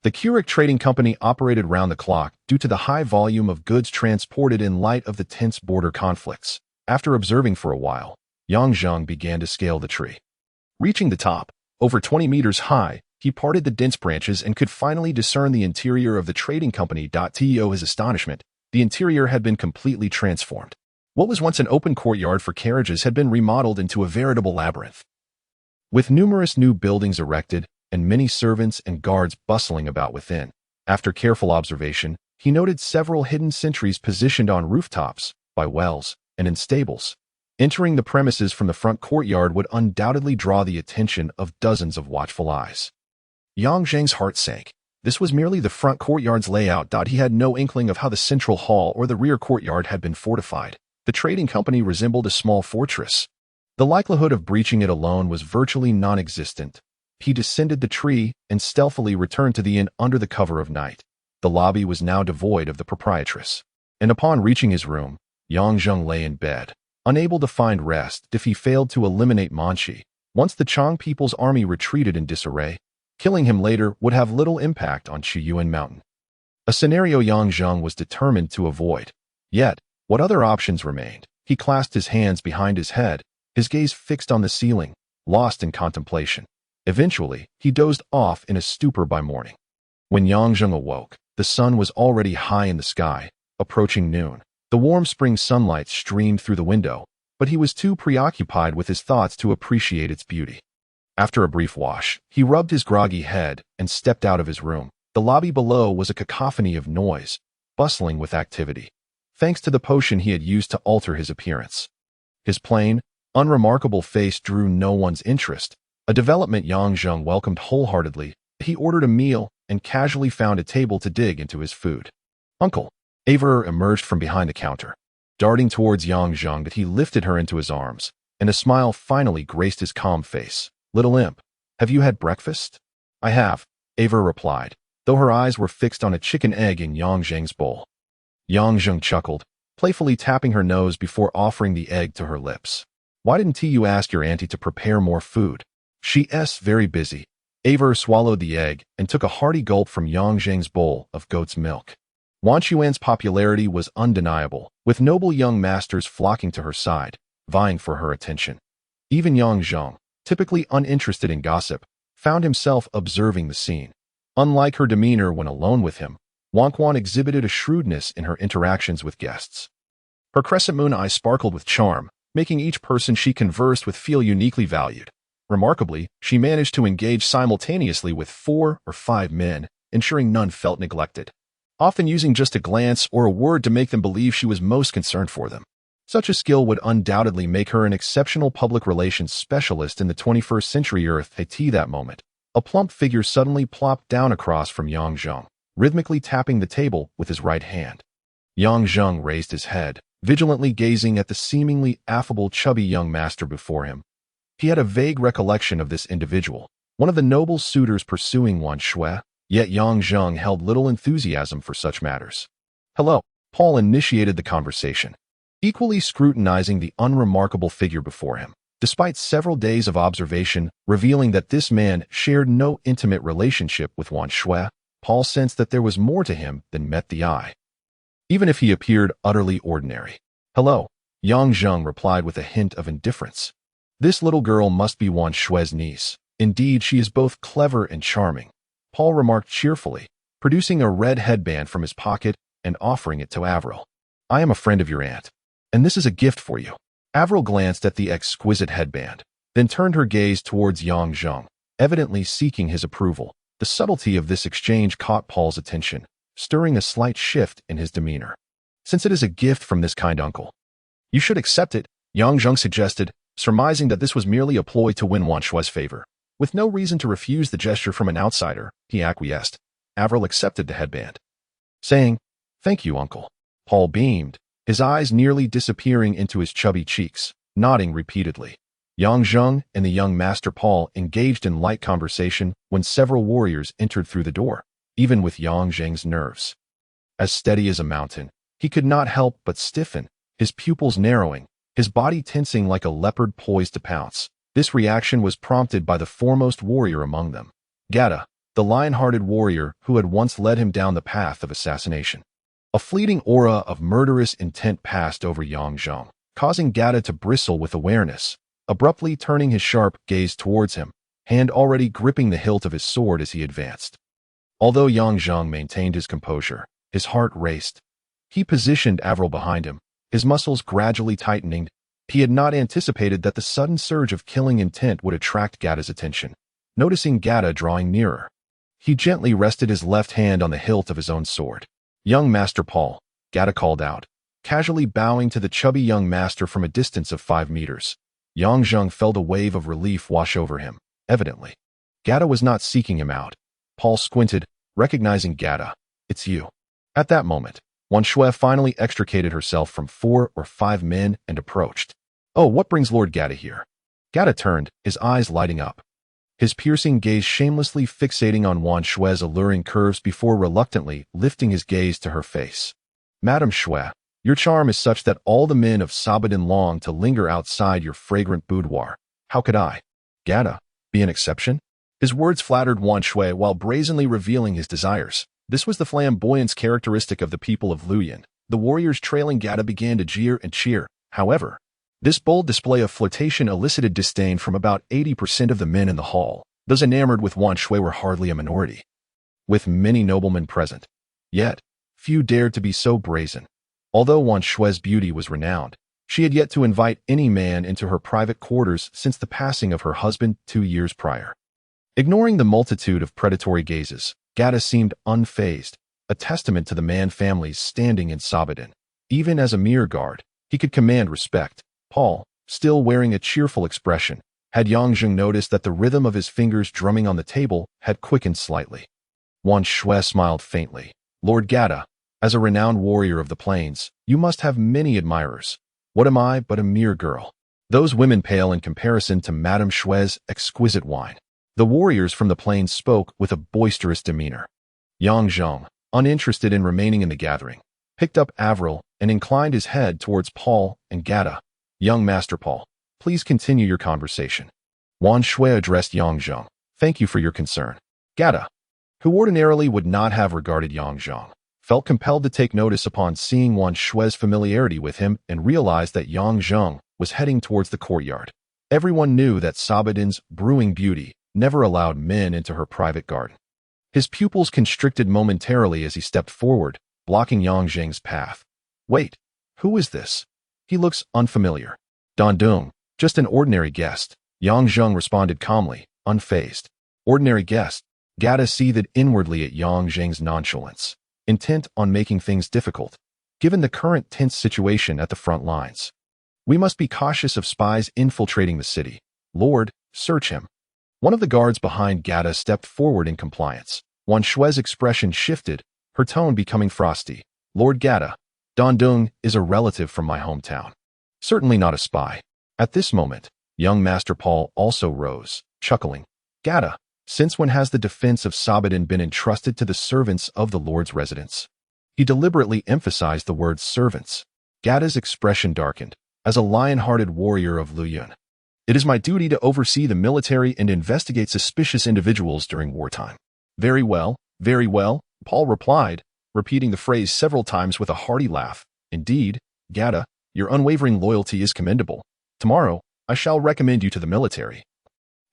the Keurig Trading Company operated round the clock due to the high volume of goods transported in light of the tense border conflicts. After observing for a while, Yang Zheng began to scale the tree. Reaching the top, over 20 meters high, he parted the dense branches and could finally discern the interior of the trading company. To his astonishment, the interior had been completely transformed. What was once an open courtyard for carriages had been remodeled into a veritable labyrinth, with numerous new buildings erected and many servants and guards bustling about within. After careful observation, he noted several hidden sentries positioned on rooftops, by wells, and in stables. Entering the premises from the front courtyard would undoubtedly draw the attention of dozens of watchful eyes. Yang Zheng's heart sank. This was merely the front courtyard's layout. He had no inkling of how the central hall or the rear courtyard had been fortified. The trading company resembled a small fortress. The likelihood of breaching it alone was virtually non-existent. He descended the tree and stealthily returned to the inn under the cover of night. The lobby was now devoid of the proprietress, and upon reaching his room, Yang Zheng lay in bed, unable to find rest. If he failed to eliminate Manchi, once the Chang people's army retreated in disarray, killing him later would have little impact on Chiyuan Mountain. A scenario Yang Zheng was determined to avoid. Yet, what other options remained? He clasped his hands behind his head, his gaze fixed on the ceiling, lost in contemplation. Eventually, he dozed off in a stupor by morning. When Yang Zheng awoke, the sun was already high in the sky, approaching noon. The warm spring sunlight streamed through the window, but he was too preoccupied with his thoughts to appreciate its beauty. After a brief wash, he rubbed his groggy head and stepped out of his room. The lobby below was a cacophony of noise, bustling with activity, thanks to the potion he had used to alter his appearance. His plain, unremarkable face drew no one's interest, a development Yang Zheng welcomed wholeheartedly. He ordered a meal and casually found a table to dig into his food. Uncle. Aver emerged from behind the counter, darting towards Yang Zheng that he lifted her into his arms, and a smile finally graced his calm face. Little imp, have you had breakfast? I have, Aver replied, though her eyes were fixed on a chicken egg in Yang Zheng's bowl. Yang Zheng chuckled, playfully tapping her nose before offering the egg to her lips. Why didn't you ask your auntie to prepare more food? She's very busy. Aver swallowed the egg and took a hearty gulp from Yang Zheng's bowl of goat's milk. Wan Xuan's popularity was undeniable, with noble young masters flocking to her side, vying for her attention. Even Yang Zheng, typically uninterested in gossip, found himself observing the scene. Unlike her demeanor when alone with him, Wan Quan exhibited a shrewdness in her interactions with guests. Her crescent moon eyes sparkled with charm, making each person she conversed with feel uniquely valued. Remarkably, she managed to engage simultaneously with 4 or 5 men, ensuring none felt neglected, often using just a glance or a word to make them believe she was most concerned for them. Such a skill would undoubtedly make her an exceptional public relations specialist in the 21st century Earth. At that moment, a plump figure suddenly plopped down across from Yang Zheng, rhythmically tapping the table with his right hand. Yang Zheng raised his head, vigilantly gazing at the seemingly affable chubby young master before him. He had a vague recollection of this individual, one of the noble suitors pursuing Wan Shui, yet Yang Zheng held little enthusiasm for such matters. Hello, Paul initiated the conversation, equally scrutinizing the unremarkable figure before him. Despite several days of observation revealing that this man shared no intimate relationship with Wan Shui, Paul sensed that there was more to him than met the eye, even if he appeared utterly ordinary. Hello, Yang Zheng replied with a hint of indifference. This little girl must be Wan Shui's niece. Indeed, she is both clever and charming, Paul remarked cheerfully, producing a red headband from his pocket and offering it to Avril. I am a friend of your aunt, and this is a gift for you. Avril glanced at the exquisite headband, then turned her gaze towards Yang Zheng, evidently seeking his approval. The subtlety of this exchange caught Paul's attention, stirring a slight shift in his demeanor. Since it is a gift from this kind uncle, you should accept it, Yang Zheng suggested, surmising that this was merely a ploy to win Wan Shui's favor. With no reason to refuse the gesture from an outsider, he acquiesced. Avril accepted the headband, saying, Thank you, uncle. Paul beamed, his eyes nearly disappearing into his chubby cheeks, nodding repeatedly. Yang Zheng and the young master Paul engaged in light conversation when several warriors entered through the door, even with Yang Zheng's nerves. As steady as a mountain, he could not help but stiffen, his pupils narrowing, his body tensing like a leopard poised to pounce. This reaction was prompted by the foremost warrior among them, Gata, the lion-hearted warrior who had once led him down the path of assassination. A fleeting aura of murderous intent passed over Yang Zheng, causing Gata to bristle with awareness, abruptly turning his sharp gaze towards him, hand already gripping the hilt of his sword as he advanced. Although Yang Zheng maintained his composure, his heart raced. He positioned Avril behind him, his muscles gradually tightening. He had not anticipated that the sudden surge of killing intent would attract Gata's attention. Noticing Gata drawing nearer, he gently rested his left hand on the hilt of his own sword. Young Master Paul, Gata called out, casually bowing to the chubby young master from a distance of 5 meters. Yang Zheng felt a wave of relief wash over him, evidently. Gata was not seeking him out. Paul squinted, recognizing Gata. It's you. At that moment, Wan Shui finally extricated herself from 4 or 5 men and approached. Oh, what brings Lord Gata here? Gata turned, his eyes lighting up, his piercing gaze shamelessly fixating on Wan Shui's alluring curves before reluctantly lifting his gaze to her face. Madame Shui, your charm is such that all the men of Sabadin long to linger outside your fragrant boudoir. How could I, Gata, be an exception? His words flattered Wan Shui while brazenly revealing his desires. This was the flamboyance characteristic of the people of Luoyan. The warriors trailing Gata began to jeer and cheer. However, this bold display of flirtation elicited disdain from about 80% of the men in the hall. Those enamored with Wan Shui were hardly a minority, with many noblemen present. Yet, few dared to be so brazen. Although Wan Shui's beauty was renowned, she had yet to invite any man into her private quarters since the passing of her husband 2 years prior. Ignoring the multitude of predatory gazes, Gata seemed unfazed, a testament to the Man family's standing in Sabadin. Even as a mere guard, he could command respect. Paul, still wearing a cheerful expression, had Yang Zheng noticed that the rhythm of his fingers drumming on the table had quickened slightly. Wan Shui smiled faintly. Lord Gata, As a renowned warrior of the plains, you must have many admirers. What am I but a mere girl? Those women pale in comparison to Madame Shui's exquisite wine. The warriors from the plains spoke with a boisterous demeanor. Yang Zheng, uninterested in remaining in the gathering, picked up Avril and inclined his head towards Paul and Gata. Young Master Paul, please continue your conversation. Wan Shui addressed Yang Zheng. Thank you for your concern. Gata, who ordinarily would not have regarded Yang Zheng, felt compelled to take notice upon seeing Wan Shui's familiarity with him and realized that Yang Zheng was heading towards the courtyard. Everyone knew that Sabahdin's brewing beauty never allowed men into her private garden. His pupils constricted momentarily as he stepped forward, blocking Yang Zheng's path. Wait, who is this? He looks unfamiliar. Dan Dung, just an ordinary guest. Yang Zheng responded calmly, unfazed. Ordinary guest. Gata seethed inwardly at Yang Zheng's nonchalance, intent on making things difficult, given the current tense situation at the front lines. We must be cautious of spies infiltrating the city. Lord, search him. One of the guards behind Gata stepped forward in compliance. Wan Shui's expression shifted, her tone becoming frosty. Lord Gata, Dan Dung is a relative from my hometown. Certainly not a spy. At this moment, young Master Paul also rose, chuckling. Gata, since when has the defense of Sabahdin been entrusted to the servants of the Lord's residence? He deliberately emphasized the word servants. Gata's expression darkened. As a lion-hearted warrior of Luyun, it is my duty to oversee the military and investigate suspicious individuals during wartime. Very well, Paul replied, repeating the phrase several times with a hearty laugh. Indeed, Gata, your unwavering loyalty is commendable. Tomorrow, I shall recommend you to the military,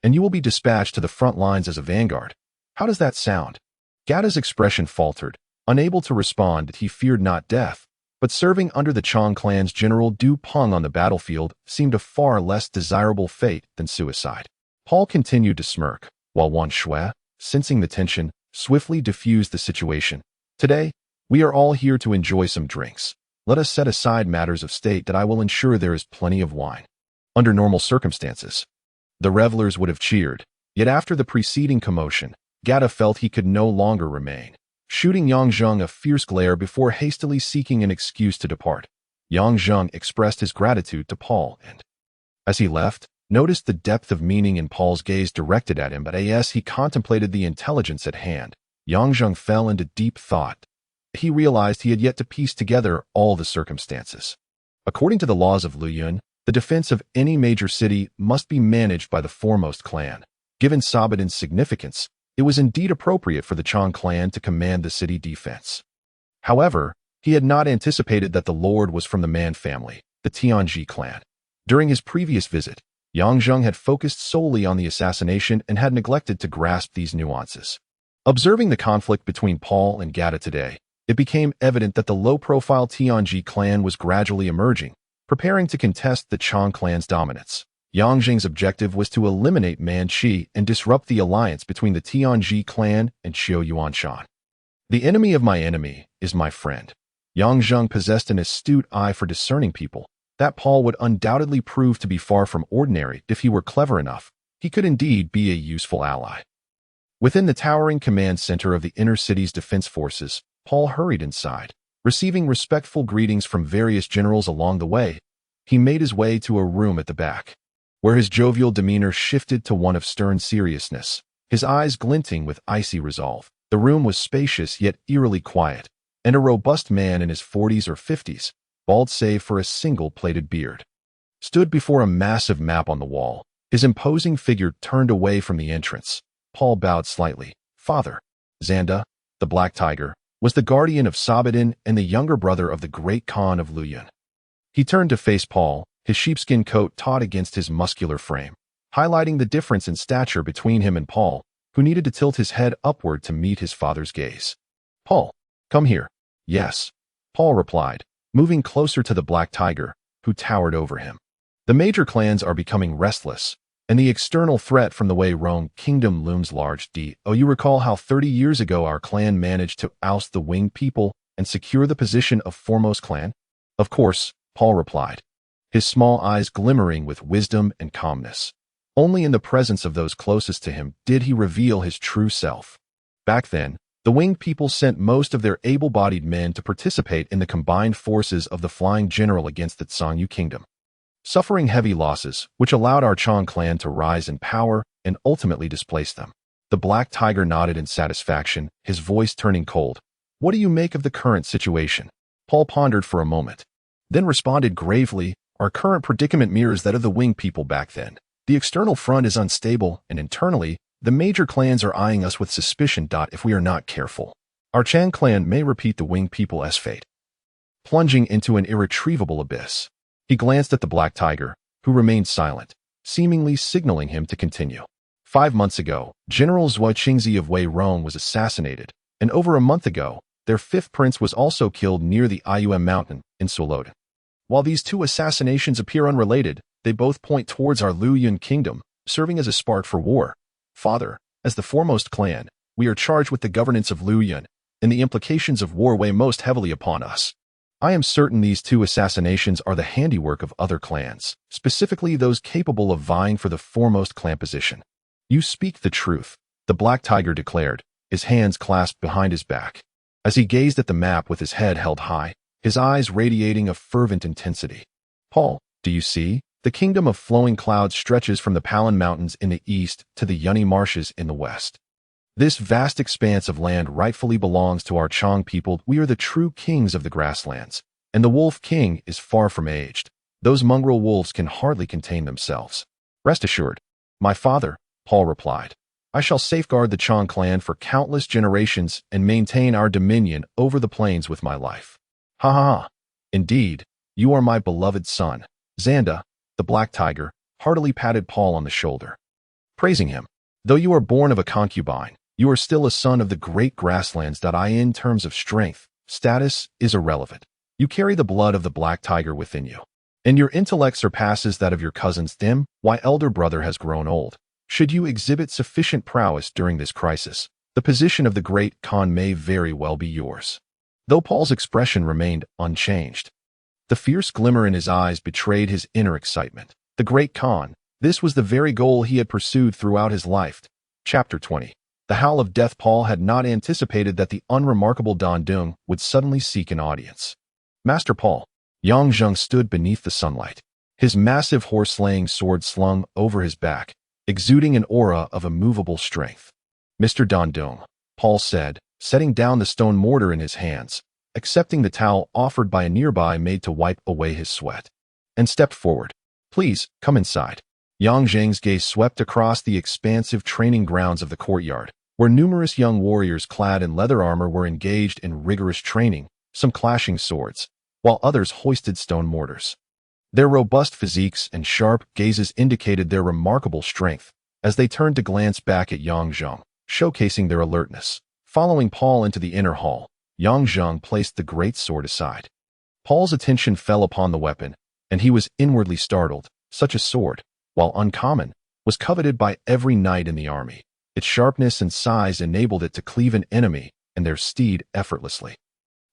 and you will be dispatched to the front lines as a vanguard. How does that sound? Gata's expression faltered, unable to respond that he feared not death, but serving under the Chong clan's General Du Peng on the battlefield seemed a far less desirable fate than suicide. Paul continued to smirk, while Wan Shui, sensing the tension, swiftly diffused the situation. Today, we are all here to enjoy some drinks. Let us set aside matters of state that I will ensure there is plenty of wine. Under normal circumstances, the revelers would have cheered, yet after the preceding commotion, Gata felt he could no longer remain, shooting Yang Zheng a fierce glare before hastily seeking an excuse to depart. Yang Zheng expressed his gratitude to Paul and, as he left, noticed the depth of meaning in Paul's gaze directed at him, but as he contemplated the intelligence at hand, Yang Zheng fell into deep thought. He realized he had yet to piece together all the circumstances. According to the laws of Luyun, the defense of any major city must be managed by the foremost clan. Given Sabahdin's significance, it was indeed appropriate for the Chong clan to command the city defense. However, he had not anticipated that the lord was from the Man family, the Tianji clan. During his previous visit, Yang Zheng had focused solely on the assassination and had neglected to grasp these nuances. Observing the conflict between Paul and Gata today, it became evident that the low-profile Tianji clan was gradually emerging, preparing to contest the Chong clan's dominance. Yang Zheng's objective was to eliminate Man Qi and disrupt the alliance between the Tianji clan and Xiao Yuanshan. The enemy of my enemy is my friend. Yang Zheng possessed an astute eye for discerning people. That Paul would undoubtedly prove to be far from ordinary if he were clever enough. He could indeed be a useful ally. Within the towering command center of the inner city's defense forces, Paul hurried inside. Receiving respectful greetings from various generals along the way, he made his way to a room at the back, where his jovial demeanor shifted to one of stern seriousness, his eyes glinting with icy resolve. The room was spacious yet eerily quiet, and a robust man in his 40s or 50s, bald save for a single plaited beard, stood before a massive map on the wall. His imposing figure turned away from the entrance. Paul bowed slightly. Father, Zanda, the Black Tiger, was the guardian of Sabahdin and the younger brother of the great Khan of Luyun. He turned to face Paul, his sheepskin coat taut against his muscular frame, highlighting the difference in stature between him and Paul, who needed to tilt his head upward to meet his father's gaze. Paul, come here. Yes, Paul replied, moving closer to the Black Tiger, who towered over him. The major clans are becoming restless, and the external threat from the Wei Rong kingdom looms large. You recall how 30 years ago our clan managed to oust the winged people and secure the position of foremost clan? Of course, Paul replied, his small eyes glimmering with wisdom and calmness. Only in the presence of those closest to him did he reveal his true self. Back then, The winged people sent most of their able-bodied men to participate in the combined forces of the Flying General against the Sangyu Kingdom, suffering heavy losses, which allowed our Chang clan to rise in power and ultimately displace them. The Black Tiger nodded in satisfaction, his voice turning cold. What do you make of the current situation? Paul pondered for a moment, then responded gravely, our current predicament mirrors that of the winged people back then. The external front is unstable, and internally, the major clans are eyeing us with suspicion. If we are not careful, our Chan clan may repeat the winged people's fate, plunging into an irretrievable abyss. He glanced at the Black Tiger, who remained silent, seemingly signaling him to continue. 5 months ago, General Zhuo Qingzi of Wei Rong was assassinated, and over a month ago, their fifth prince was also killed near the Ium mountain in Suoloden. While these two assassinations appear unrelated, they both point towards our Luyuan kingdom, serving as a spark for war. Father, as the foremost clan, we are charged with the governance of Luyuan, and the implications of war weigh most heavily upon us. I am certain these two assassinations are the handiwork of other clans, specifically those capable of vying for the foremost clan position. You speak the truth, the Black Tiger declared, his hands clasped behind his back. As he gazed at the map with his head held high, his eyes radiating a fervent intensity. Paul, do you see? The kingdom of flowing clouds stretches from the Palan Mountains in the east to the Yunni Marshes in the west. This vast expanse of land rightfully belongs to our Chang people. We are the true kings of the grasslands, and the Wolf King is far from aged. Those mongrel wolves can hardly contain themselves. Rest assured, my father, Paul replied. I shall safeguard the Chang clan for countless generations and maintain our dominion over the plains with my life. Ha ha ha. Indeed, you are my beloved son. Xanda, the Black Tiger, heartily patted Paul on the shoulder, praising him. Though you are born of a concubine, you are still a son of the great grasslands. In terms of strength, status is irrelevant. You carry the blood of the Black Tiger within you, and your intellect surpasses that of your cousin's. Why elder brother has grown old. Should you exhibit sufficient prowess during this crisis, the position of the Great Khan may very well be yours. Though Paul's expression remained unchanged, the fierce glimmer in his eyes betrayed his inner excitement. The Great Khan, this was the very goal he had pursued throughout his life. Chapter 20. The Howl of Death. Paul had not anticipated that the unremarkable Dan Dung would suddenly seek an audience. Master Paul. Yang Zheng stood beneath the sunlight, his massive horse-slaying sword slung over his back, exuding an aura of immovable strength. Mr. Dan Dung, Paul said, setting down the stone mortar in his hands, accepting the towel offered by a nearby maid to wipe away his sweat, and stepped forward. Please, come inside. Yang Zheng's gaze swept across the expansive training grounds of the courtyard, where numerous young warriors clad in leather armor were engaged in rigorous training, some clashing swords, while others hoisted stone mortars. Their robust physiques and sharp gazes indicated their remarkable strength as they turned to glance back at Yang Zheng, showcasing their alertness. Following Paul into the inner hall, Yang Zheng placed the great sword aside. Paul's attention fell upon the weapon, and he was inwardly startled. Such a sword, while uncommon, was coveted by every knight in the army. Its sharpness and size enabled it to cleave an enemy and their steed effortlessly.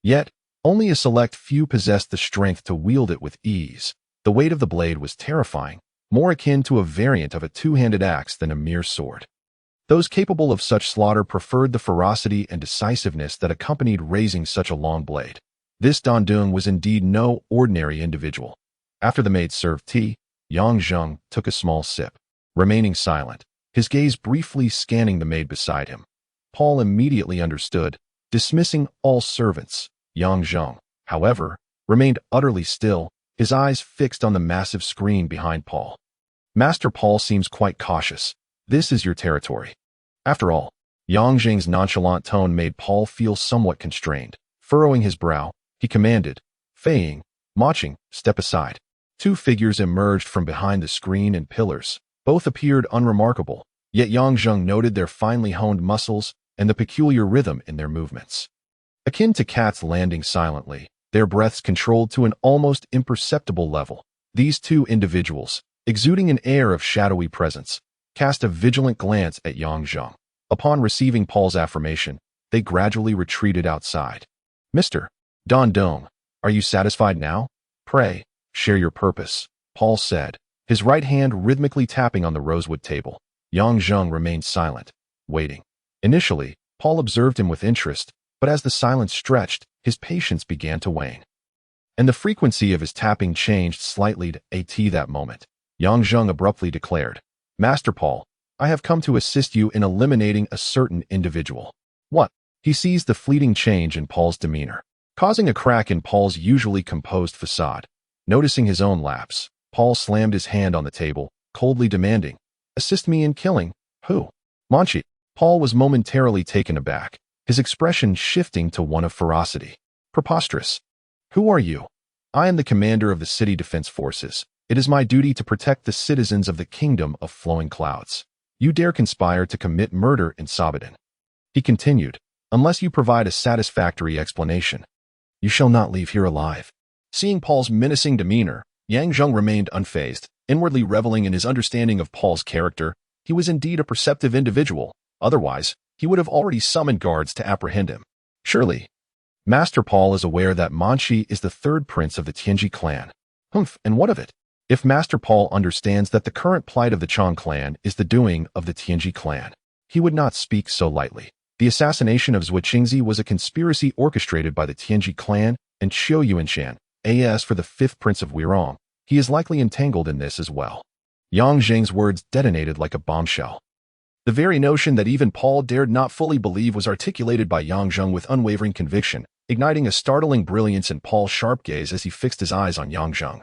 Yet, only a select few possessed the strength to wield it with ease. The weight of the blade was terrifying, more akin to a variant of a two-handed axe than a mere sword. Those capable of such slaughter preferred the ferocity and decisiveness that accompanied raising such a long blade. This Dan Dung was indeed no ordinary individual. After the maid served tea, Yang Zheng took a small sip, remaining silent, his gaze briefly scanning the maid beside him. Paul immediately understood, dismissing all servants. Yang Zheng, however, remained utterly still, his eyes fixed on the massive screen behind Paul. Master Paul seems quite cautious. This is your territory. After all, Yang Zheng's nonchalant tone made Paul feel somewhat constrained. Furrowing his brow, he commanded, Fei Ying, Ma Qing, step aside. Two figures emerged from behind the screen and pillars. Both appeared unremarkable, yet Yang Zheng noted their finely honed muscles and the peculiar rhythm in their movements. Akin to cats landing silently, their breaths controlled to an almost imperceptible level. These two individuals, exuding an air of shadowy presence, cast a vigilant glance at Yang Zheng. Upon receiving Paul's affirmation, they gradually retreated outside. Mr. Dan Dung, are you satisfied now? Pray, share your purpose, Paul said, his right hand rhythmically tapping on the rosewood table. Yang Zheng remained silent, waiting. Initially, Paul observed him with interest, but as the silence stretched, his patience began to wane. And the frequency of his tapping changed slightly to at that moment. Yang Zheng abruptly declared, "Master Paul, I have come to assist you in eliminating a certain individual." What? He seized the fleeting change in Paul's demeanor, causing a crack in Paul's usually composed facade. Noticing his own lapse, Paul slammed his hand on the table, coldly demanding, "Assist me in killing? Who?" "Manchi." Paul was momentarily taken aback, his expression shifting to one of ferocity. "Preposterous. Who are you?" "I am the commander of the city defense forces. It is my duty to protect the citizens of the kingdom of flowing clouds. You dare conspire to commit murder in Sabadan." He continued, "Unless you provide a satisfactory explanation, you shall not leave here alive." Seeing Paul's menacing demeanor, Yang Zheng remained unfazed, inwardly reveling in his understanding of Paul's character. He was indeed a perceptive individual. Otherwise, he would have already summoned guards to apprehend him. Surely, Master Paul is aware that Manchi is the third prince of the Tianji clan. Humph, and what of it? If Master Paul understands that the current plight of the Chang clan is the doing of the Tianji clan, he would not speak so lightly. The assassination of Zhuo Qingzi was a conspiracy orchestrated by the Tianji clan and Qiu Yuanshan, as for the fifth prince of Wirong. He is likely entangled in this as well. Yang Zheng's words detonated like a bombshell. The very notion that even Paul dared not fully believe was articulated by Yang Zheng with unwavering conviction, igniting a startling brilliance in Paul's sharp gaze as he fixed his eyes on Yang Zheng.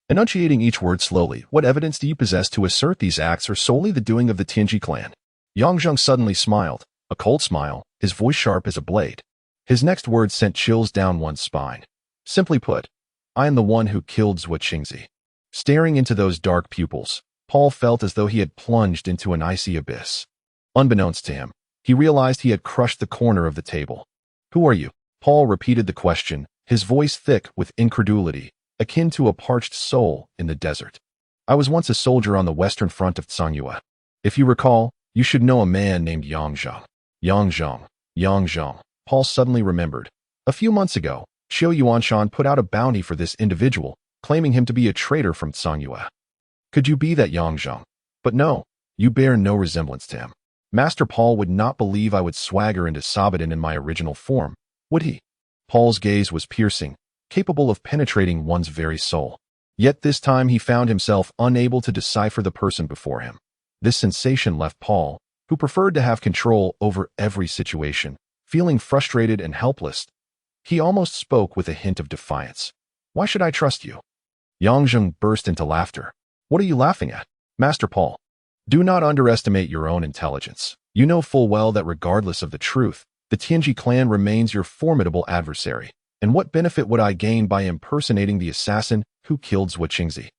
Enunciating each word slowly, "What evidence do you possess to assert these acts are solely the doing of the Tianji clan?" Yang Zheng suddenly smiled, a cold smile, his voice sharp as a blade. His next words sent chills down one's spine. "Simply put, I am the one who killed Zhuo Qingzi." Staring into those dark pupils, Paul felt as though he had plunged into an icy abyss. Unbeknownst to him, he realized he had crushed the corner of the table. "Who are you?" Paul repeated the question, his voice thick with incredulity, akin to a parched soul in the desert. "I was once a soldier on the western front of Tsangyue. If you recall, you should know a man named Yang Zheng." Yang Zheng. Yang Zheng. Paul suddenly remembered. A few months ago, Qiu Yuanshan put out a bounty for this individual, claiming him to be a traitor from Tsangyue. Could you be that Yang Zheng? But no, you bear no resemblance to him. Master Paul would not believe I would swagger into Sabadan in my original form, would he? Paul's gaze was piercing, capable of penetrating one's very soul. Yet this time he found himself unable to decipher the person before him. This sensation left Paul, who preferred to have control over every situation, feeling frustrated and helpless. He almost spoke with a hint of defiance. "Why should I trust you?" Yang Zheng burst into laughter. "What are you laughing at, Master Paul? Do not underestimate your own intelligence. You know full well that regardless of the truth, the Tianji clan remains your formidable adversary. And what benefit would I gain by impersonating the assassin who killed Zhuo Qingzi?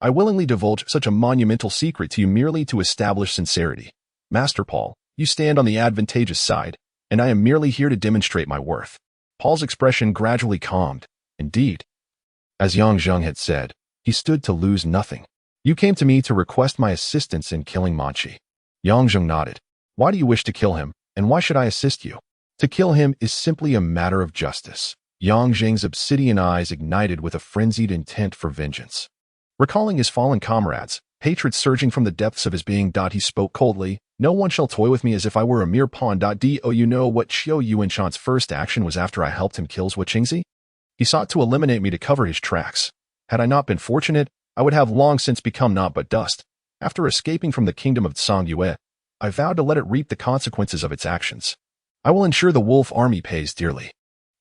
I willingly divulge such a monumental secret to you merely to establish sincerity. Master Paul, you stand on the advantageous side, and I am merely here to demonstrate my worth." Paul's expression gradually calmed. Indeed, as Yang Zheng had said, he stood to lose nothing. "You came to me to request my assistance in killing Manchi." Yang Zheng nodded. "Why do you wish to kill him, and why should I assist you?" "To kill him is simply a matter of justice." Yang Zheng's obsidian eyes ignited with a frenzied intent for vengeance. Recalling his fallen comrades, hatred surging from the depths of his being, he spoke coldly. "No one shall toy with me as if I were a mere pawn. Do you know what Qiu Yuanshan's first action was after I helped him kill Zhuo Qingzi? He sought to eliminate me to cover his tracks. Had I not been fortunate, I would have long since become naught but dust. After escaping from the kingdom of Tsangyue, I vowed to let it reap the consequences of its actions. I will ensure the wolf army pays dearly.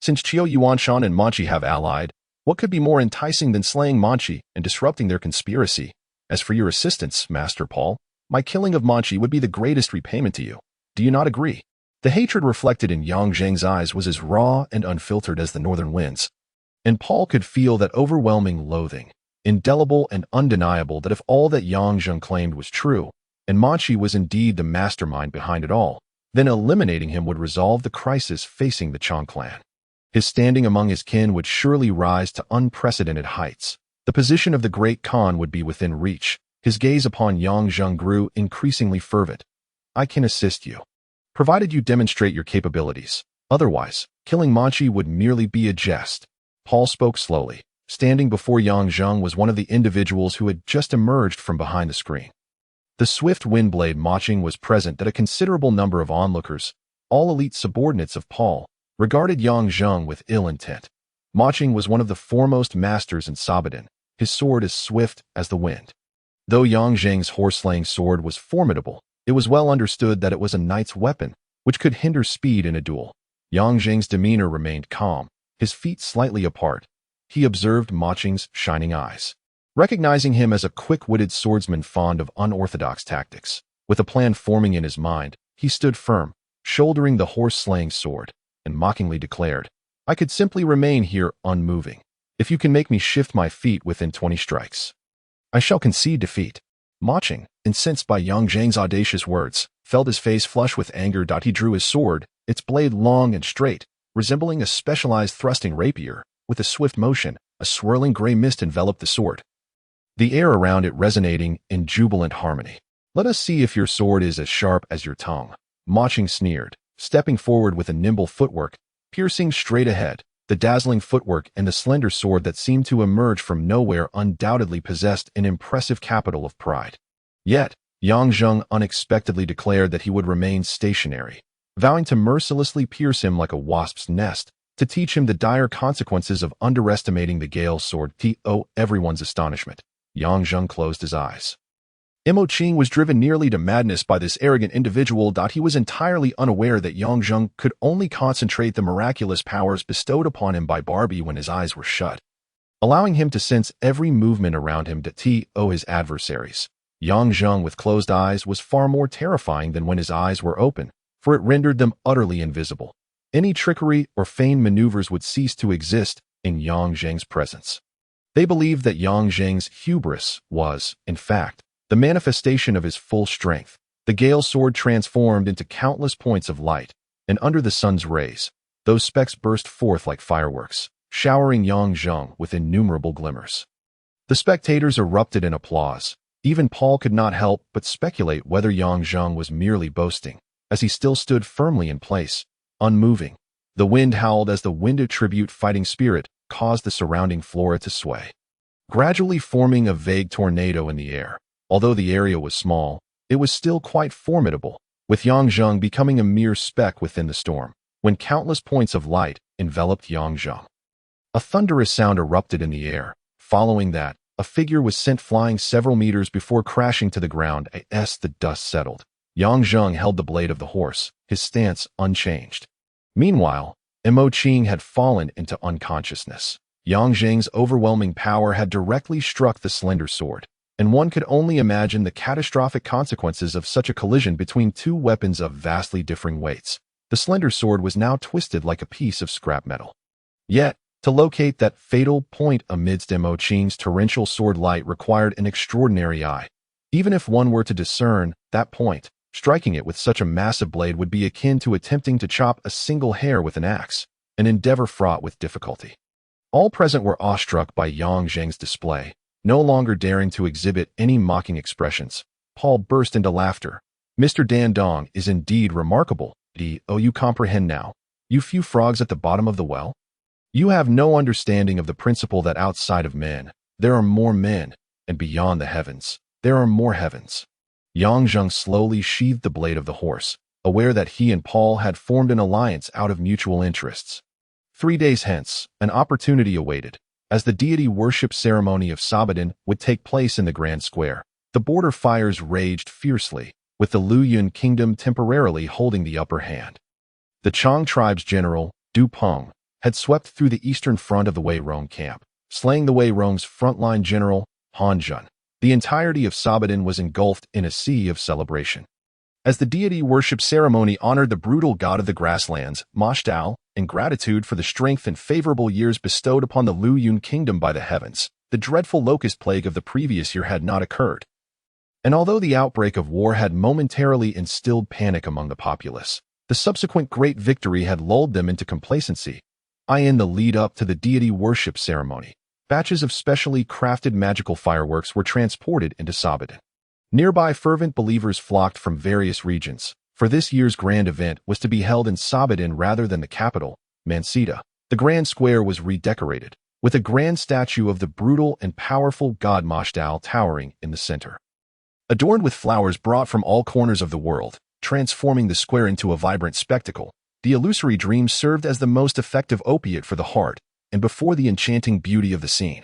Since Qiu Yuanshan and Manchi have allied, what could be more enticing than slaying Manchi and disrupting their conspiracy? As for your assistance, Master Paul, my killing of Manchi would be the greatest repayment to you. Do you not agree?" The hatred reflected in Yang Zheng's eyes was as raw and unfiltered as the northern winds, and Paul could feel that overwhelming loathing, indelible and undeniable, that if all that Yang Zheng claimed was true, and Manchi was indeed the mastermind behind it all, then eliminating him would resolve the crisis facing the Chang clan. His standing among his kin would surely rise to unprecedented heights. The position of the great Khan would be within reach. His gaze upon Yang Zheng grew increasingly fervent. "I can assist you, provided you demonstrate your capabilities. Otherwise, killing Manchi would merely be a jest." Paul spoke slowly. Standing before Yang Zheng was one of the individuals who had just emerged from behind the screen. The swift wind blade matching was present that a considerable number of onlookers, all elite subordinates of Paul, regarded Yang Zheng with ill intent. Ma Qing was one of the foremost masters in Sabadan, his sword as swift as the wind. Though Yang Zheng's horse-slaying sword was formidable, it was well understood that it was a knight's weapon, which could hinder speed in a duel. Yang Zheng's demeanor remained calm, his feet slightly apart. He observed Ma Qing's shining eyes, recognizing him as a quick-witted swordsman fond of unorthodox tactics. With a plan forming in his mind, he stood firm, shouldering the horse-slaying sword, and mockingly declared, "I could simply remain here unmoving. If you can make me shift my feet within 20 strikes, I shall concede defeat." Ma Qing, incensed by Yang Zheng's audacious words, felt his face flush with anger. He drew his sword, its blade long and straight, resembling a specialized thrusting rapier. With a swift motion, a swirling gray mist enveloped the sword, the air around it resonating in jubilant harmony. "Let us see if your sword is as sharp as your tongue," Ma Qing sneered, stepping forward with a nimble footwork, piercing straight ahead. The dazzling footwork and the slender sword that seemed to emerge from nowhere undoubtedly possessed an impressive capital of pride. Yet, Yang Zheng unexpectedly declared that he would remain stationary, vowing to mercilessly pierce him like a wasp's nest, to teach him the dire consequences of underestimating the Gale's sword. To everyone's astonishment, Yang Zheng closed his eyes. Ma Qing was driven nearly to madness by this arrogant individual. He was entirely unaware that Yang Zheng could only concentrate the miraculous powers bestowed upon him by Barbie when his eyes were shut, allowing him to sense every movement around him. To his adversaries, Yang Zheng with closed eyes was far more terrifying than when his eyes were open, for it rendered them utterly invisible. Any trickery or feigned maneuvers would cease to exist in Yang Zheng's presence. They believed that Yang Zheng's hubris was, in fact, the manifestation of his full strength. The Gale's sword transformed into countless points of light, and under the sun's rays, those specks burst forth like fireworks, showering Yang Zheng with innumerable glimmers. The spectators erupted in applause. Even Paul could not help but speculate whether Yang Zheng was merely boasting, as he still stood firmly in place, unmoving. The wind howled as the winded tribute fighting spirit caused the surrounding flora to sway, gradually forming a vague tornado in the air. Although the area was small, it was still quite formidable, with Yang Zheng becoming a mere speck within the storm, when countless points of light enveloped Yang Zheng. A thunderous sound erupted in the air. Following that, a figure was sent flying several meters before crashing to the ground as the dust settled. Yang Zheng held the blade of the horse, his stance unchanged. Meanwhile, Ma Qing had fallen into unconsciousness. Yang Zheng's overwhelming power had directly struck the slender sword, and one could only imagine the catastrophic consequences of such a collision between two weapons of vastly differing weights. The slender sword was now twisted like a piece of scrap metal. Yet, to locate that fatal point amidst Ma Qing's torrential sword light required an extraordinary eye. Even if one were to discern that point, striking it with such a massive blade would be akin to attempting to chop a single hair with an axe, an endeavor fraught with difficulty. All present were awestruck by Yang Zheng's display. No longer daring to exhibit any mocking expressions, Paul burst into laughter. "Mr. Dan Dong is indeed remarkable. You comprehend now, you few frogs at the bottom of the well? You have no understanding of the principle that outside of men, there are more men, and beyond the heavens, there are more heavens." Yang Zheng slowly sheathed the blade of the horse, aware that he and Paul had formed an alliance out of mutual interests. 3 days hence, an opportunity awaited, as the deity worship ceremony of Sabadan would take place in the Grand Square. The border fires raged fiercely, with the Lu Yun kingdom temporarily holding the upper hand. The Chang tribe's general, Du Peng, had swept through the eastern front of the Wei Rong camp, slaying the Wei Rong's frontline general, Han Jun. The entirety of Sabadan was engulfed in a sea of celebration, as the deity worship ceremony honored the brutal god of the grasslands, Ma Dao, in gratitude for the strength and favorable years bestowed upon the Lu Yun kingdom by the heavens. The dreadful locust plague of the previous year had not occurred, and although the outbreak of war had momentarily instilled panic among the populace, the subsequent great victory had lulled them into complacency. In the lead-up to the deity worship ceremony, batches of specially crafted magical fireworks were transported into Sabadan. Nearby fervent believers flocked from various regions, for this year's grand event was to be held in Sabadan rather than the capital, Mansita. The Grand Square was redecorated, with a grand statue of the brutal and powerful god Ma Dao towering in the center. Adorned with flowers brought from all corners of the world, transforming the square into a vibrant spectacle. The illusory dream served as the most effective opiate for the heart, and before the enchanting beauty of the scene,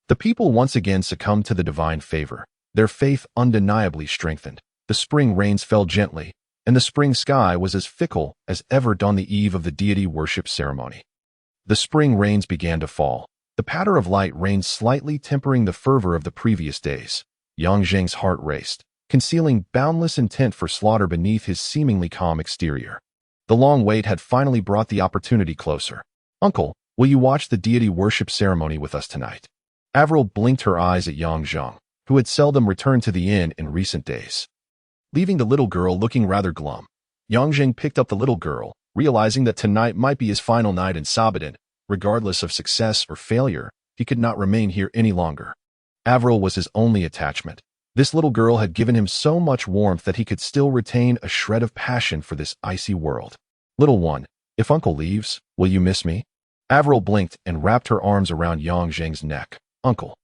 the people once again succumbed to the divine favor. Their faith undeniably strengthened. The spring rains fell gently, and the spring sky was as fickle as ever on the eve of the deity worship ceremony. The spring rains began to fall. The patter of light reigned slightly, tempering the fervor of the previous days. Yang Zheng's heart raced, concealing boundless intent for slaughter beneath his seemingly calm exterior. The long wait had finally brought the opportunity closer. "Uncle, will you watch the deity worship ceremony with us tonight?" Avril blinked her eyes at Yang Zheng, who had seldom returned to the inn in recent days. Leaving the little girl looking rather glum, Yang Zheng picked up the little girl, realizing that tonight might be his final night in Sabadan. Regardless of success or failure, he could not remain here any longer. Avril was his only attachment. This little girl had given him so much warmth that he could still retain a shred of passion for this icy world. "Little one, if Uncle leaves, will you miss me?" Avril blinked and wrapped her arms around Yang Zheng's neck. "Uncle,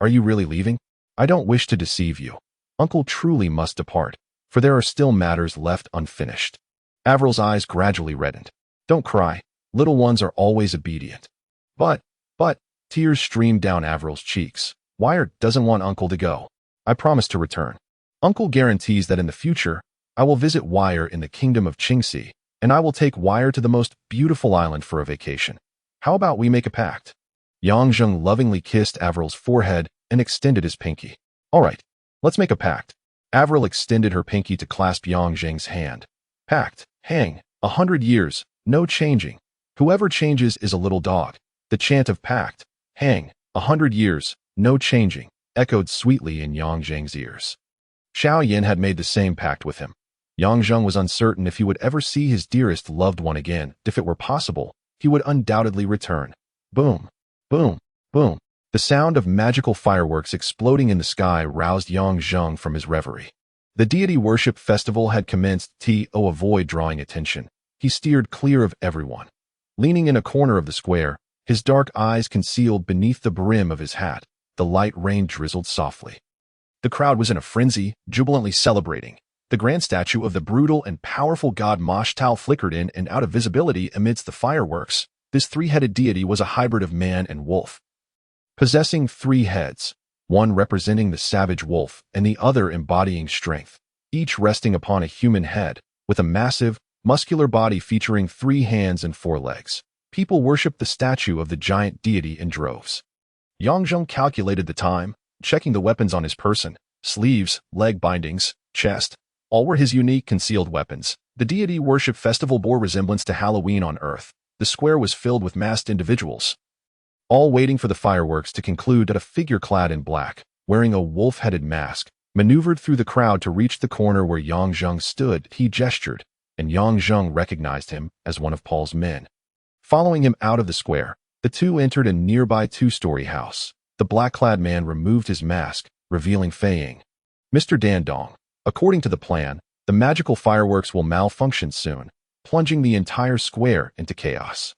are you really leaving? I don't wish to deceive you. Uncle truly must depart, for there are still matters left unfinished." Avril's eyes gradually reddened. "Don't cry. Little ones are always obedient." But, tears streamed down Avril's cheeks. "Wire doesn't want Uncle to go. I promise to return. Uncle guarantees that in the future, I will visit Wire in the kingdom of Qingxi, and I will take Wire to the most beautiful island for a vacation. How about we make a pact?" Yang Zheng lovingly kissed Avril's forehead and extended his pinky. "All right, let's make a pact." Avril extended her pinky to clasp Yang Zheng's hand. "Pact, hang, 100 years, no changing. Whoever changes is a little dog." The chant of pact, hang, 100 years, no changing, echoed sweetly in Yang Zheng's ears. Xiao Yin had made the same pact with him. Yang Zheng was uncertain if he would ever see his dearest loved one again. If it were possible, he would undoubtedly return. Boom, boom, boom. The sound of magical fireworks exploding in the sky roused Yang Zheng from his reverie. The deity worship festival had commenced. To avoid drawing attention, he steered clear of everyone. Leaning in a corner of the square, his dark eyes concealed beneath the brim of his hat, the light rain drizzled softly. The crowd was in a frenzy, jubilantly celebrating. The grand statue of the brutal and powerful god Mosh-Tao flickered in and out of visibility amidst the fireworks. This three-headed deity was a hybrid of man and wolf, possessing 3 heads, one representing the savage wolf and the other embodying strength, each resting upon a human head, with a massive, muscular body featuring 3 hands and 4 legs. People worshipped the statue of the giant deity in droves. Yang Zheng calculated the time, checking the weapons on his person, sleeves, leg bindings, chest. All were his unique concealed weapons. The deity worship festival bore resemblance to Halloween on Earth. The square was filled with masked individuals, all waiting for the fireworks to conclude. That a figure clad in black, wearing a wolf-headed mask, maneuvered through the crowd to reach the corner where Yang Zheng stood. He gestured, and Yang Zheng recognized him as one of Paul's men. Following him out of the square, the two entered a nearby 2-story house. The black-clad man removed his mask, revealing Fei Ying. "Mr. Dandong, according to the plan, the magical fireworks will malfunction soon, plunging the entire square into chaos.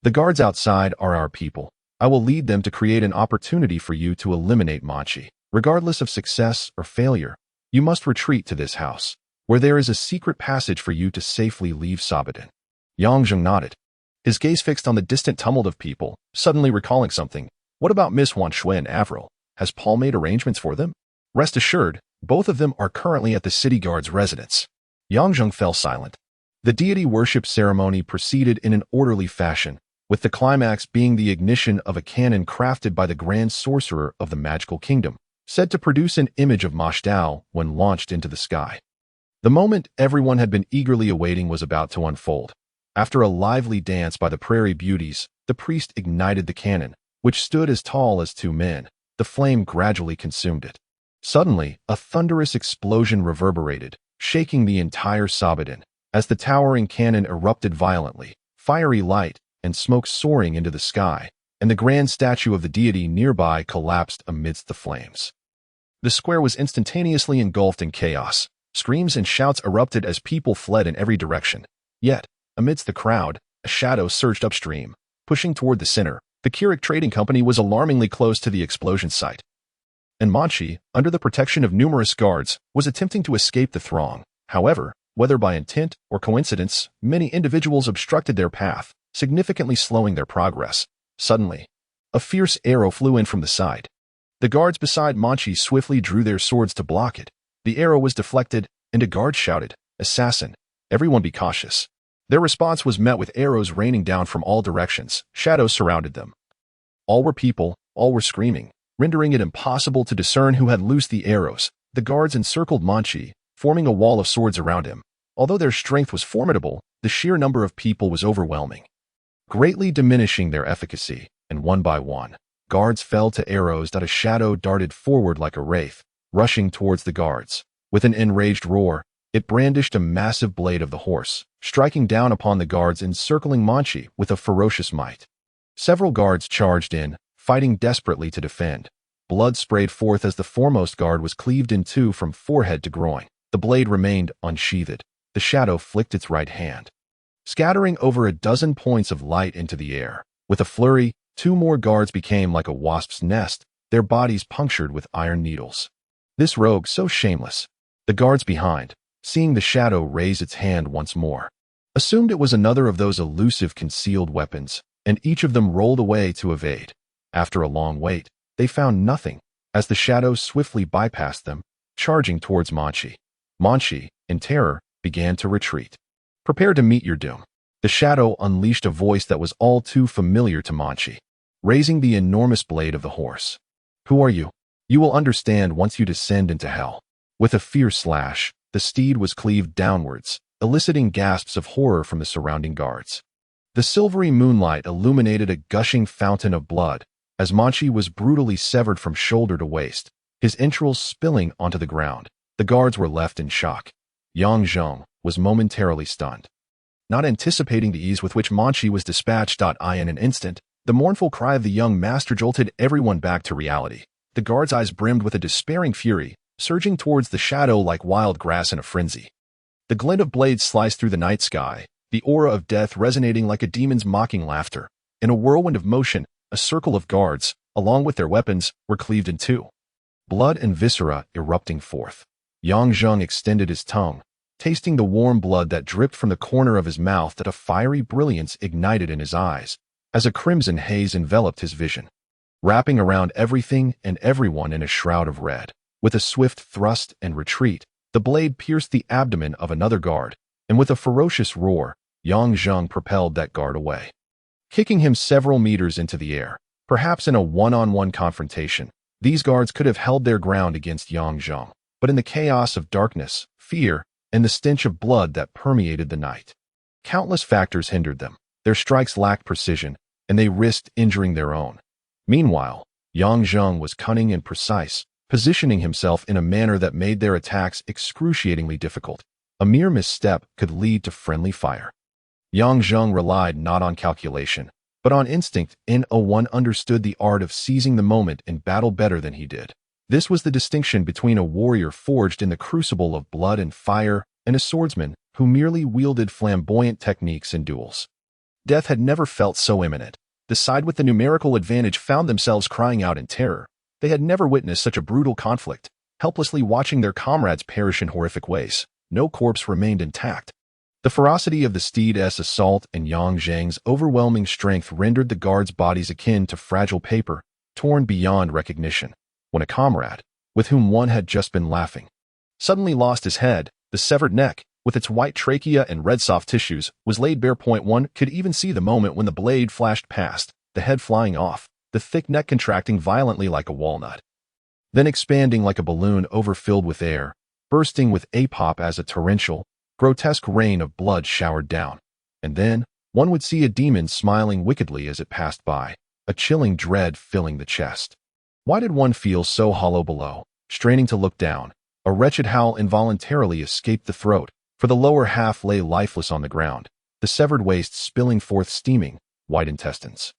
The guards outside are our people. I will lead them to create an opportunity for you to eliminate Manchi. Regardless of success or failure, you must retreat to this house, where there is a secret passage for you to safely leave Sabadan." Yang Zheng nodded, his gaze fixed on the distant tumult of people, suddenly recalling something. "What about Miss Huanshui and Avril? Has Paul made arrangements for them?" "Rest assured, both of them are currently at the city guard's residence." Yang Zheng fell silent. The deity worship ceremony proceeded in an orderly fashion, with the climax being the ignition of a cannon crafted by the Grand Sorcerer of the Magical Kingdom, said to produce an image of Mosh-Tao when launched into the sky. The moment everyone had been eagerly awaiting was about to unfold. After a lively dance by the prairie beauties, the priest ignited the cannon, which stood as tall as 2 men. The flame gradually consumed it. Suddenly, a thunderous explosion reverberated, shaking the entire Sabadan. As the towering cannon erupted violently, fiery light and smoke soaring into the sky, and the grand statue of the deity nearby collapsed amidst the flames. The square was instantaneously engulfed in chaos. Screams and shouts erupted as people fled in every direction. Yet, amidst the crowd, a shadow surged upstream, pushing toward the center. The Keurig Trading Company was alarmingly close to the explosion site, and Manchi, under the protection of numerous guards, was attempting to escape the throng. However, Whether by intent or coincidence, many individuals obstructed their path, significantly slowing their progress. Suddenly, a fierce arrow flew in from the side. The guards beside Manchi swiftly drew their swords to block it. The arrow was deflected, and a guard shouted, "Assassin! Everyone be cautious." Their response was met with arrows raining down from all directions. Shadows surrounded them. All were people, all were screaming, rendering it impossible to discern who had loosed the arrows. The guards encircled Manchi, forming a wall of swords around him. Although their strength was formidable, the sheer number of people was overwhelming, greatly diminishing their efficacy, and one by one, guards fell to arrows that a shadow darted forward like a wraith, rushing towards the guards. With an enraged roar, it brandished a massive blade of the horse, striking down upon the guards encircling Manchi with a ferocious might. Several guards charged in, fighting desperately to defend. Blood sprayed forth as the foremost guard was cleaved in two from forehead to groin. The blade remained unsheathed. The shadow flicked its right hand, scattering over a dozen points of light into the air. With a flurry, two more guards became like a wasp's nest, their bodies punctured with iron needles. This rogue so shameless. The guards behind, seeing the shadow raise its hand once more, assumed it was another of those elusive concealed weapons, and each of them rolled away to evade. After a long wait, they found nothing, as the shadow swiftly bypassed them, charging towards Manchi. Manchi, in terror, began to retreat. "Prepare to meet your doom." The shadow unleashed a voice that was all too familiar to Manchi, raising the enormous blade of the horse. "Who are you? You will understand once you descend into hell." With a fierce slash, the steed was cleaved downwards, eliciting gasps of horror from the surrounding guards. The silvery moonlight illuminated a gushing fountain of blood, as Manchi was brutally severed from shoulder to waist, his entrails spilling onto the ground. The guards were left in shock. Yang Zheng was momentarily stunned, not anticipating the ease with which Manchi was dispatched. In an instant, the mournful cry of the young master jolted everyone back to reality. The guards' eyes brimmed with a despairing fury, surging towards the shadow like wild grass in a frenzy. The glint of blades sliced through the night sky, the aura of death resonating like a demon's mocking laughter. In a whirlwind of motion, a circle of guards, along with their weapons, were cleaved in two, blood and viscera erupting forth. Yang Zheng extended his tongue, tasting the warm blood that dripped from the corner of his mouth. That a fiery brilliance ignited in his eyes, as a crimson haze enveloped his vision, wrapping around everything and everyone in a shroud of red. With a swift thrust and retreat, the blade pierced the abdomen of another guard, and with a ferocious roar, Yang Zheng propelled that guard away, kicking him several meters into the air. Perhaps in a one-on-one confrontation, these guards could have held their ground against Yang Zheng, but in the chaos of darkness, fear, and the stench of blood that permeated the night, countless factors hindered them. Their strikes lacked precision, and they risked injuring their own. Meanwhile, Yang Zheng was cunning and precise, positioning himself in a manner that made their attacks excruciatingly difficult. A mere misstep could lead to friendly fire. Yang Zheng relied not on calculation, but on instinct. One understood the art of seizing the moment in battle better than he did. This was the distinction between a warrior forged in the crucible of blood and fire and a swordsman who merely wielded flamboyant techniques in duels. Death had never felt so imminent. The side with the numerical advantage found themselves crying out in terror. They had never witnessed such a brutal conflict, helplessly watching their comrades perish in horrific ways. No corpse remained intact. The ferocity of the steed's assault and Yang Zheng's overwhelming strength rendered the guards' bodies akin to fragile paper, torn beyond recognition. When a comrade, with whom one had just been laughing, suddenly lost his head, the severed neck, with its white trachea and red soft tissues, was laid bare. One could even see the moment when the blade flashed past, the head flying off, the thick neck contracting violently like a walnut, then expanding like a balloon overfilled with air, bursting with a pop as a torrential, grotesque rain of blood showered down. And then, one would see a demon smiling wickedly as it passed by, a chilling dread filling the chest. Why did one feel so hollow below? Straining to look down, a wretched howl involuntarily escaped the throat, for the lower half lay lifeless on the ground, the severed waist spilling forth steaming, white intestines,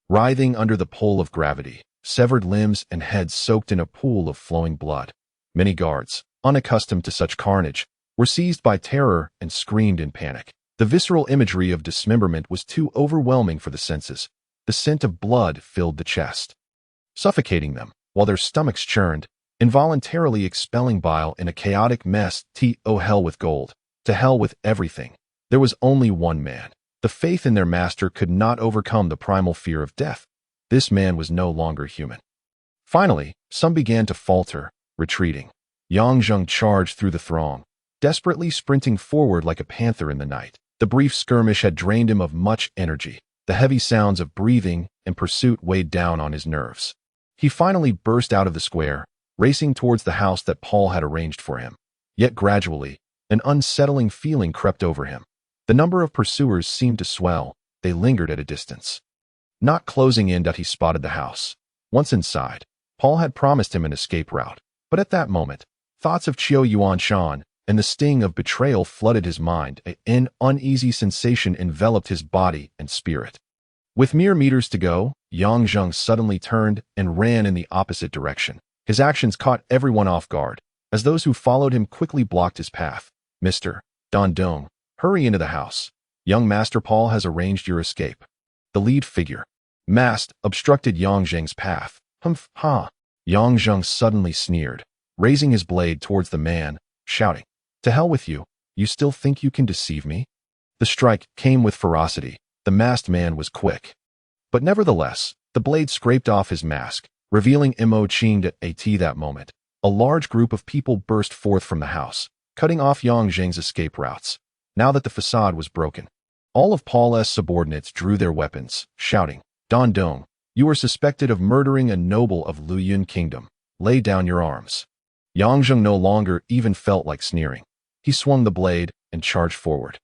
writhing under the pull of gravity, severed limbs and heads soaked in a pool of flowing blood. Many guards, unaccustomed to such carnage, were seized by terror and screamed in panic. The visceral imagery of dismemberment was too overwhelming for the senses. The scent of blood filled the chest, suffocating them, while their stomachs churned, involuntarily expelling bile in a chaotic mess. Hell with gold. To hell with everything. There was only one man. The faith in their master could not overcome the primal fear of death. This man was no longer human. Finally, some began to falter, retreating. Yang Zheng charged through the throng, desperately sprinting forward like a panther in the night. The brief skirmish had drained him of much energy. The heavy sounds of breathing and pursuit weighed down on his nerves. He finally burst out of the square, racing towards the house that Paul had arranged for him. Yet gradually, an unsettling feeling crept over him. The number of pursuers seemed to swell. They lingered at a distance. Not closing in, he spotted the house. Once inside, Paul had promised him an escape route. But at that moment, thoughts of Qiu Yuanshan and the sting of betrayal flooded his mind. An uneasy sensation enveloped his body and spirit. With mere meters to go, Yang Zheng suddenly turned and ran in the opposite direction. His actions caught everyone off guard, as those who followed him quickly blocked his path. Mr. Don Dong, hurry into the house. Young Master Paul has arranged your escape. The lead figure, masked, obstructed Yang Zheng's path. Humph, ha! Yang Zheng suddenly sneered, raising his blade towards the man, shouting, "To hell with you, you still think you can deceive me?" The strike came with ferocity. The masked man was quick. But nevertheless, the blade scraped off his mask, revealing Mo Qing at that moment. A large group of people burst forth from the house, cutting off Yang Zheng's escape routes. Now that the facade was broken, all of Paul's subordinates drew their weapons, shouting, "Don Dong, you are suspected of murdering a noble of Luyun Kingdom. Lay down your arms." Yang Zheng no longer even felt like sneering. He swung the blade and charged forward.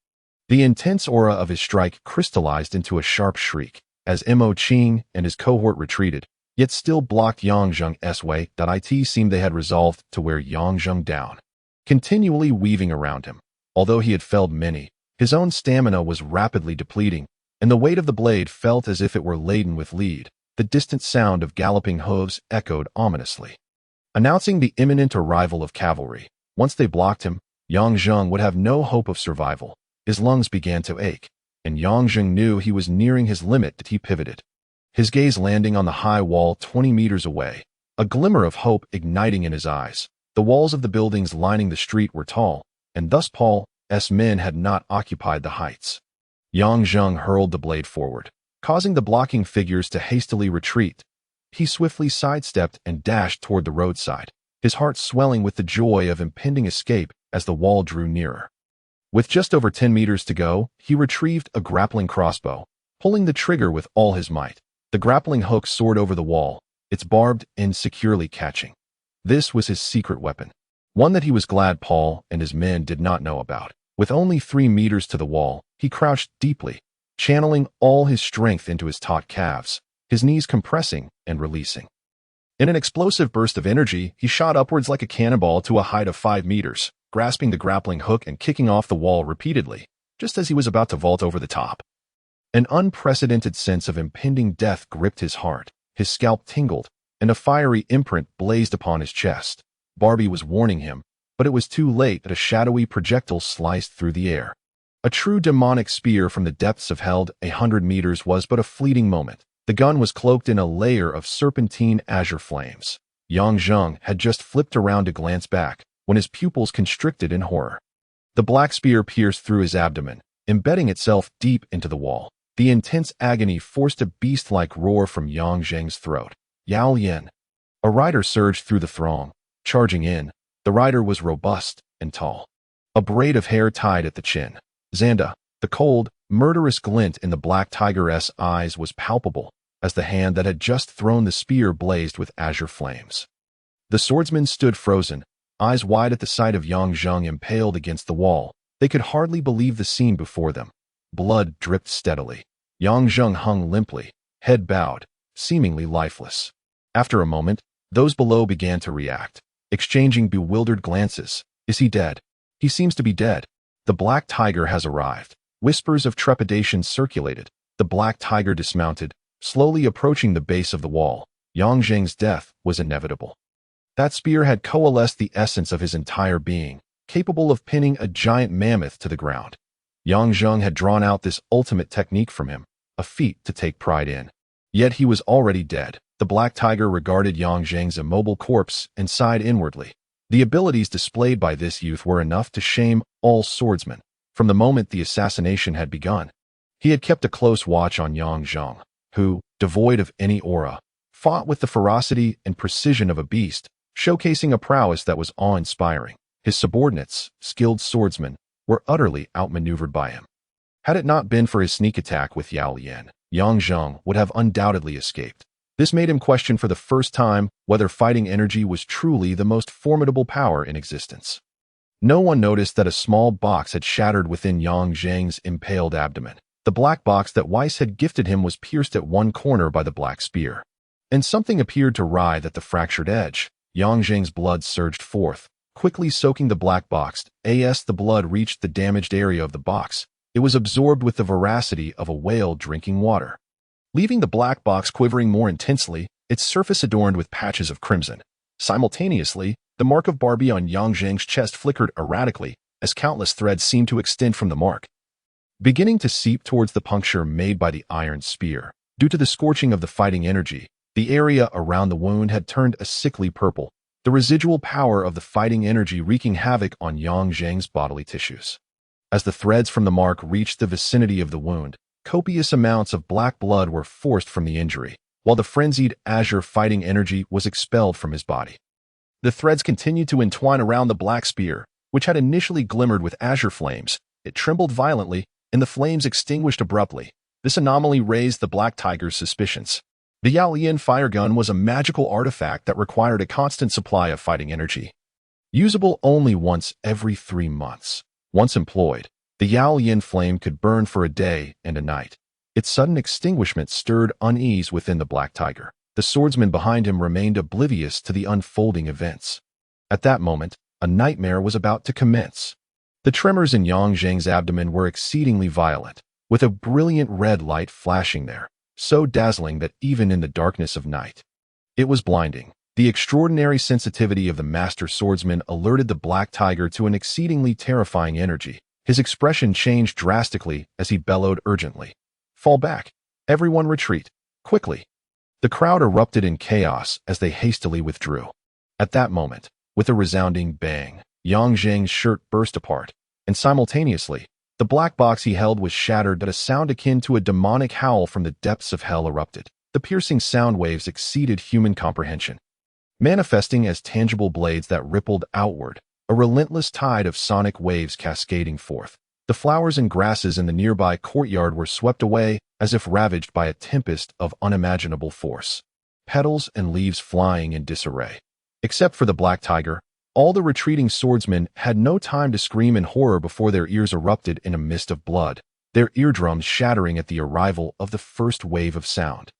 The intense aura of his strike crystallized into a sharp shriek as Mo Qing and his cohort retreated, yet still blocked Yang Zheng's way. It seemed they had resolved to wear Yang Zheng down, continually weaving around him. Although he had felled many, his own stamina was rapidly depleting, and the weight of the blade felt as if it were laden with lead. The distant sound of galloping hooves echoed ominously, announcing the imminent arrival of cavalry. Once they blocked him, Yang Zheng would have no hope of survival. His lungs began to ache, and Yang Zheng knew he was nearing his limit. He pivoted, his gaze landing on the high wall 20 meters away, a glimmer of hope igniting in his eyes. The walls of the buildings lining the street were tall, and thus Paul's men had not occupied the heights. Yang Zheng hurled the blade forward, causing the blocking figures to hastily retreat. He swiftly sidestepped and dashed toward the roadside, his heart swelling with the joy of impending escape as the wall drew nearer. With just over 10 meters to go, he retrieved a grappling crossbow, pulling the trigger with all his might. The grappling hook soared over the wall, its barbed end securely catching. This was his secret weapon, one that he was glad Paul and his men did not know about. With only 3 meters to the wall, he crouched deeply, channeling all his strength into his taut calves, his knees compressing and releasing. In an explosive burst of energy, he shot upwards like a cannonball to a height of 5 meters, grasping the grappling hook and kicking off the wall repeatedly, just as he was about to vault over the top. An unprecedented sense of impending death gripped his heart, his scalp tingled, and a fiery imprint blazed upon his chest. Barbie was warning him, but it was too late. A shadowy projectile sliced through the air. A true demonic spear from the depths of hell 100 meters was but a fleeting moment. The gun was cloaked in a layer of serpentine azure flames. Yang Zheng had just flipped around to glance back, when his pupils constricted in horror. The black spear pierced through his abdomen, embedding itself deep into the wall. The intense agony forced a beast-like roar from Yang Zheng's throat. Yao Yen. A rider surged through the throng, charging in. The rider was robust and tall, a braid of hair tied at the chin. Xanda, the cold, murderous glint in the black tiger's eyes was palpable, as the hand that had just thrown the spear blazed with azure flames. The swordsmen stood frozen, eyes wide at the sight of Yang Zheng impaled against the wall. They could hardly believe the scene before them. Blood dripped steadily. Yang Zheng hung limply, head bowed, seemingly lifeless. After a moment, those below began to react, exchanging bewildered glances. Is he dead? He seems to be dead. The black tiger has arrived. Whispers of trepidation circulated. The black tiger dismounted, slowly approaching the base of the wall. Yang Zheng's death was inevitable. That spear had coalesced the essence of his entire being, capable of pinning a giant mammoth to the ground. Yang Zheng had drawn out this ultimate technique from him, a feat to take pride in. Yet he was already dead. The black tiger regarded Yang Zheng's immobile corpse and sighed inwardly. The abilities displayed by this youth were enough to shame all swordsmen. From the moment the assassination had begun, he had kept a close watch on Yang Zheng, who, devoid of any aura, fought with the ferocity and precision of a beast, showcasing a prowess that was awe-inspiring. His subordinates, skilled swordsmen, were utterly outmaneuvered by him. Had it not been for his sneak attack with Yao Lian, Yang Zheng would have undoubtedly escaped. This made him question for the first time whether fighting energy was truly the most formidable power in existence. No one noticed that a small box had shattered within Yang Zheng's impaled abdomen. The black box that Weiss had gifted him was pierced at one corner by the black spear, and something appeared to writhe at the fractured edge. Yang Zheng's blood surged forth, quickly soaking the black box. As the blood reached the damaged area of the box, it was absorbed with the voracity of a whale drinking water, leaving the black box quivering more intensely, its surface adorned with patches of crimson. Simultaneously, the mark of Barbie on Yang Zheng's chest flickered erratically as countless threads seemed to extend from the mark, beginning to seep towards the puncture made by the iron spear. Due to the scorching of the fighting energy, the area around the wound had turned a sickly purple, the residual power of the fighting energy wreaking havoc on Yang Zheng's bodily tissues. As the threads from the mark reached the vicinity of the wound, copious amounts of black blood were forced from the injury, while the frenzied azure fighting energy was expelled from his body. The threads continued to entwine around the black spear, which had initially glimmered with azure flames. It trembled violently, and the flames extinguished abruptly. This anomaly raised the Black Tiger's suspicions. The Yao Lian fire gun was a magical artifact that required a constant supply of fighting energy, usable only once every 3 months. Once employed, the Yao Lian flame could burn for a day and a night. Its sudden extinguishment stirred unease within the Black Tiger. The swordsman behind him remained oblivious to the unfolding events. At that moment, a nightmare was about to commence. The tremors in Yang Zheng's abdomen were exceedingly violent, with a brilliant red light flashing there, so dazzling that even in the darkness of night, it was blinding. The extraordinary sensitivity of the master swordsman alerted the Black Tiger to an exceedingly terrifying energy. His expression changed drastically as he bellowed urgently, "Fall back! Everyone retreat! Quickly!" The crowd erupted in chaos as they hastily withdrew. At that moment, with a resounding bang, Yang Zheng's shirt burst apart, and simultaneously, the black box he held was shattered. That a sound akin to a demonic howl from the depths of hell erupted. The piercing sound waves exceeded human comprehension, manifesting as tangible blades that rippled outward, a relentless tide of sonic waves cascading forth. The flowers and grasses in the nearby courtyard were swept away as if ravaged by a tempest of unimaginable force, petals and leaves flying in disarray. Except for the Black Tiger, all the retreating swordsmen had no time to scream in horror before their ears erupted in a mist of blood, their eardrums shattering at the arrival of the first wave of sound.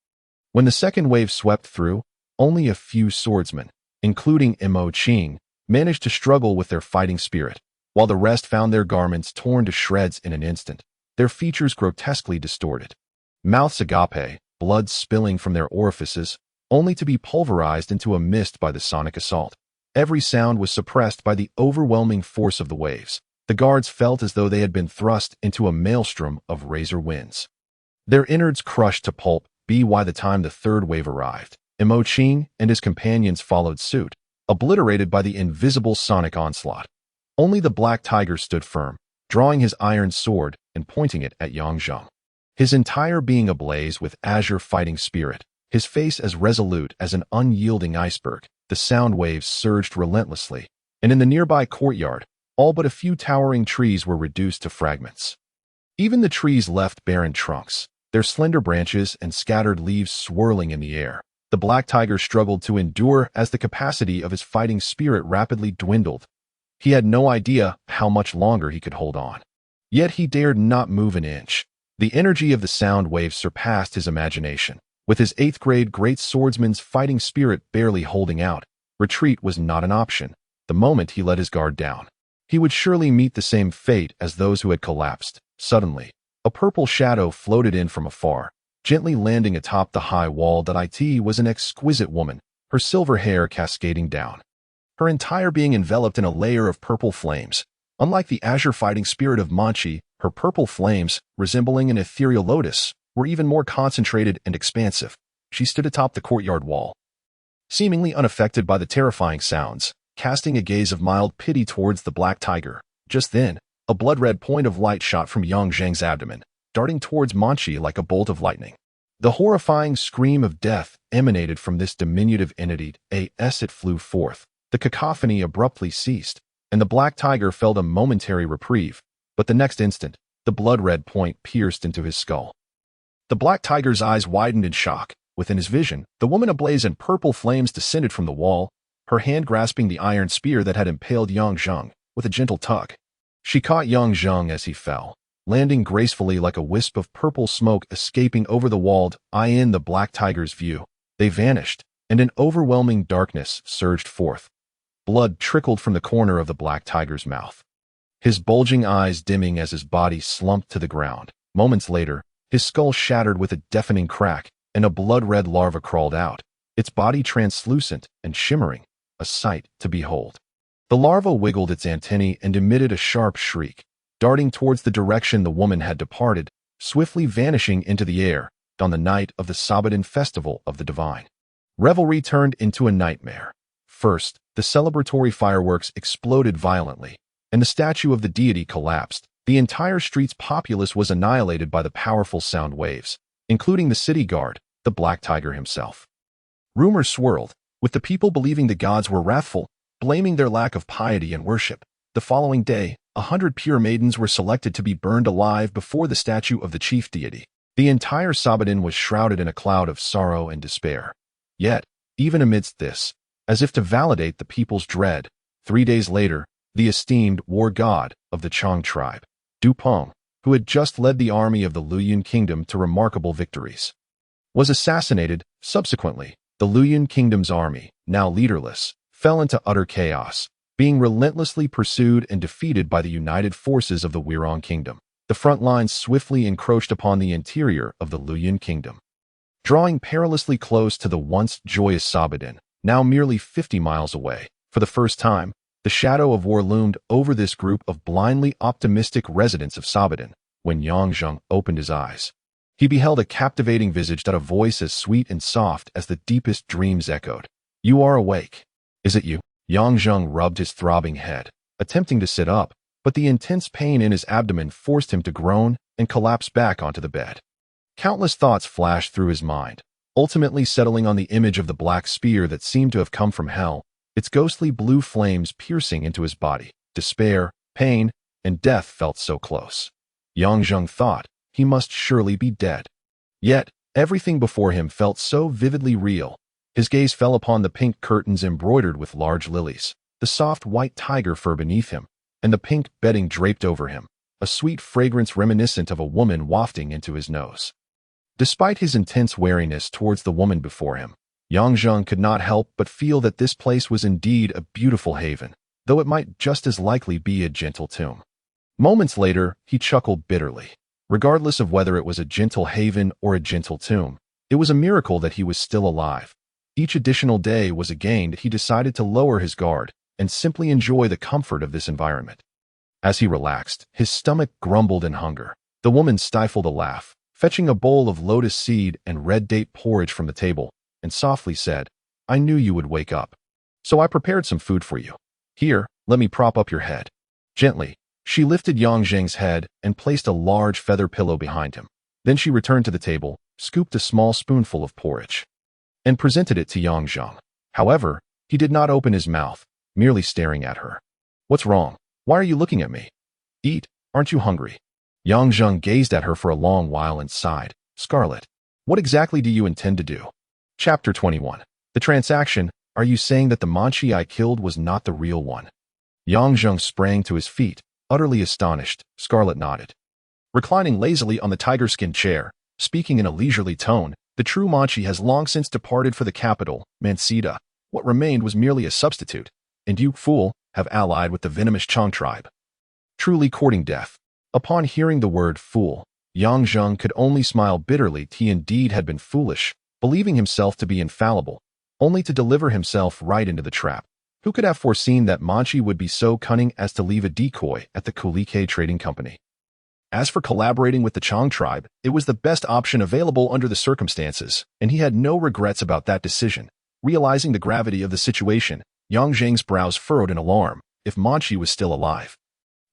When the second wave swept through, only a few swordsmen, including Mo Qing, managed to struggle with their fighting spirit, while the rest found their garments torn to shreds in an instant, their features grotesquely distorted. Mouths agape, blood spilling from their orifices, only to be pulverized into a mist by the sonic assault. Every sound was suppressed by the overwhelming force of the waves. The guards felt as though they had been thrust into a maelstrom of razor winds, their innards crushed to pulp. By the time the third wave arrived, Mo Qing and his companions followed suit, obliterated by the invisible sonic onslaught. Only the Black Tiger stood firm, drawing his iron sword and pointing it at Yang Zheng, his entire being ablaze with azure fighting spirit, his face as resolute as an unyielding iceberg. The sound waves surged relentlessly, and in the nearby courtyard, all but a few towering trees were reduced to fragments. Even the trees left barren trunks, their slender branches and scattered leaves swirling in the air. The Black Tiger struggled to endure as the capacity of his fighting spirit rapidly dwindled. He had no idea how much longer he could hold on. Yet he dared not move an inch. The energy of the sound waves surpassed his imagination. With his 8th-grade great swordsman's fighting spirit barely holding out, retreat was not an option. The moment he let his guard down, he would surely meet the same fate as those who had collapsed. Suddenly, a purple shadow floated in from afar, gently landing atop the high wall. That it was an exquisite woman, her silver hair cascading down, her entire being enveloped in a layer of purple flames. Unlike the azure fighting spirit of Manchi, her purple flames, resembling an ethereal lotus, were even more concentrated and expansive. She stood atop the courtyard wall, seemingly unaffected by the terrifying sounds, casting a gaze of mild pity towards the black tiger. Just then, a blood-red point of light shot from Yang Zheng's abdomen, darting towards Manchi like a bolt of lightning. The horrifying scream of death emanated from this diminutive entity as it flew forth. The cacophony abruptly ceased, and the black tiger felt a momentary reprieve, but the next instant, the blood-red point pierced into his skull. The black tiger's eyes widened in shock. Within his vision, the woman ablaze in purple flames descended from the wall, her hand grasping the iron spear that had impaled Yang Zheng with a gentle tug. She caught Yang Zheng as he fell, landing gracefully like a wisp of purple smoke escaping over the walled eye in the black tiger's view. They vanished, and an overwhelming darkness surged forth. Blood trickled from the corner of the black tiger's mouth, his bulging eyes dimming as his body slumped to the ground. Moments later, his skull shattered with a deafening crack, and a blood-red larva crawled out, its body translucent and shimmering, a sight to behold. The larva wiggled its antennae and emitted a sharp shriek, darting towards the direction the woman had departed, swiftly vanishing into the air on the night of the Sabaton festival of the divine. Revelry turned into a nightmare. First, the celebratory fireworks exploded violently, and the statue of the deity collapsed. The entire street's populace was annihilated by the powerful sound waves, including the city guard, the black tiger himself. Rumors swirled, with the people believing the gods were wrathful, blaming their lack of piety and worship. The following day, 100 pure maidens were selected to be burned alive before the statue of the chief deity. The entire Sabaton was shrouded in a cloud of sorrow and despair. Yet, even amidst this, as if to validate the people's dread, 3 days later, the esteemed war god of the Chang tribe, Du Peng, who had just led the army of the Luyuan kingdom to remarkable victories, was assassinated. Subsequently, the Luyuan kingdom's army, now leaderless, fell into utter chaos, being relentlessly pursued and defeated by the united forces of the Wirong kingdom. The front lines swiftly encroached upon the interior of the Luyuan kingdom, drawing perilously close to the once joyous Sabaton, now merely 50 miles away. For the first time, the shadow of war loomed over this group of blindly optimistic residents of Sabaton. When Yang Zheng opened his eyes, he beheld a captivating visage that a voice as sweet and soft as the deepest dreams echoed. "You are awake. Is it you?" Yang Zheng rubbed his throbbing head, attempting to sit up, but the intense pain in his abdomen forced him to groan and collapse back onto the bed. Countless thoughts flashed through his mind, ultimately settling on the image of the black spear that seemed to have come from hell, its ghostly blue flames piercing into his body. Despair, pain, and death felt so close. Yang Zheng thought he must surely be dead. Yet, everything before him felt so vividly real. His gaze fell upon the pink curtains embroidered with large lilies, the soft white tiger fur beneath him, and the pink bedding draped over him, a sweet fragrance reminiscent of a woman wafting into his nose. Despite his intense wariness towards the woman before him, Yang Zheng could not help but feel that this place was indeed a beautiful haven, though it might just as likely be a gentle tomb. Moments later, he chuckled bitterly. Regardless of whether it was a gentle haven or a gentle tomb, it was a miracle that he was still alive. Each additional day was a gain. He decided to lower his guard and simply enjoy the comfort of this environment. As he relaxed, his stomach grumbled in hunger. The woman stifled a laugh, fetching a bowl of lotus seed and red date porridge from the table, and softly said, "I knew you would wake up, so I prepared some food for you. Here, let me prop up your head." Gently, she lifted Yang Zheng's head and placed a large feather pillow behind him. Then she returned to the table, scooped a small spoonful of porridge, and presented it to Yang Zheng. However, he did not open his mouth, merely staring at her. "What's wrong? Why are you looking at me? Eat, aren't you hungry?" Yang Zheng gazed at her for a long while and sighed. "Scarlet, what exactly do you intend to do?" Chapter 21. The transaction. Are you saying that the Manchi I killed was not the real one? Yang Zheng sprang to his feet, utterly astonished. Scarlet nodded. Reclining lazily on the tiger-skin chair, speaking in a leisurely tone, the true Manchi has long since departed for the capital, Mansida. What remained was merely a substitute, and you, fool, have allied with the venomous Chang tribe, truly courting death. Upon hearing the word fool, Yang Zheng could only smile bitterly. He indeed had been foolish, believing himself to be infallible, only to deliver himself right into the trap. Who could have foreseen that Manchi would be so cunning as to leave a decoy at the Kulike Trading Company? As for collaborating with the Chang tribe, it was the best option available under the circumstances, and he had no regrets about that decision. Realizing the gravity of the situation, Yang Zheng's brows furrowed in alarm. If Manchi was still alive,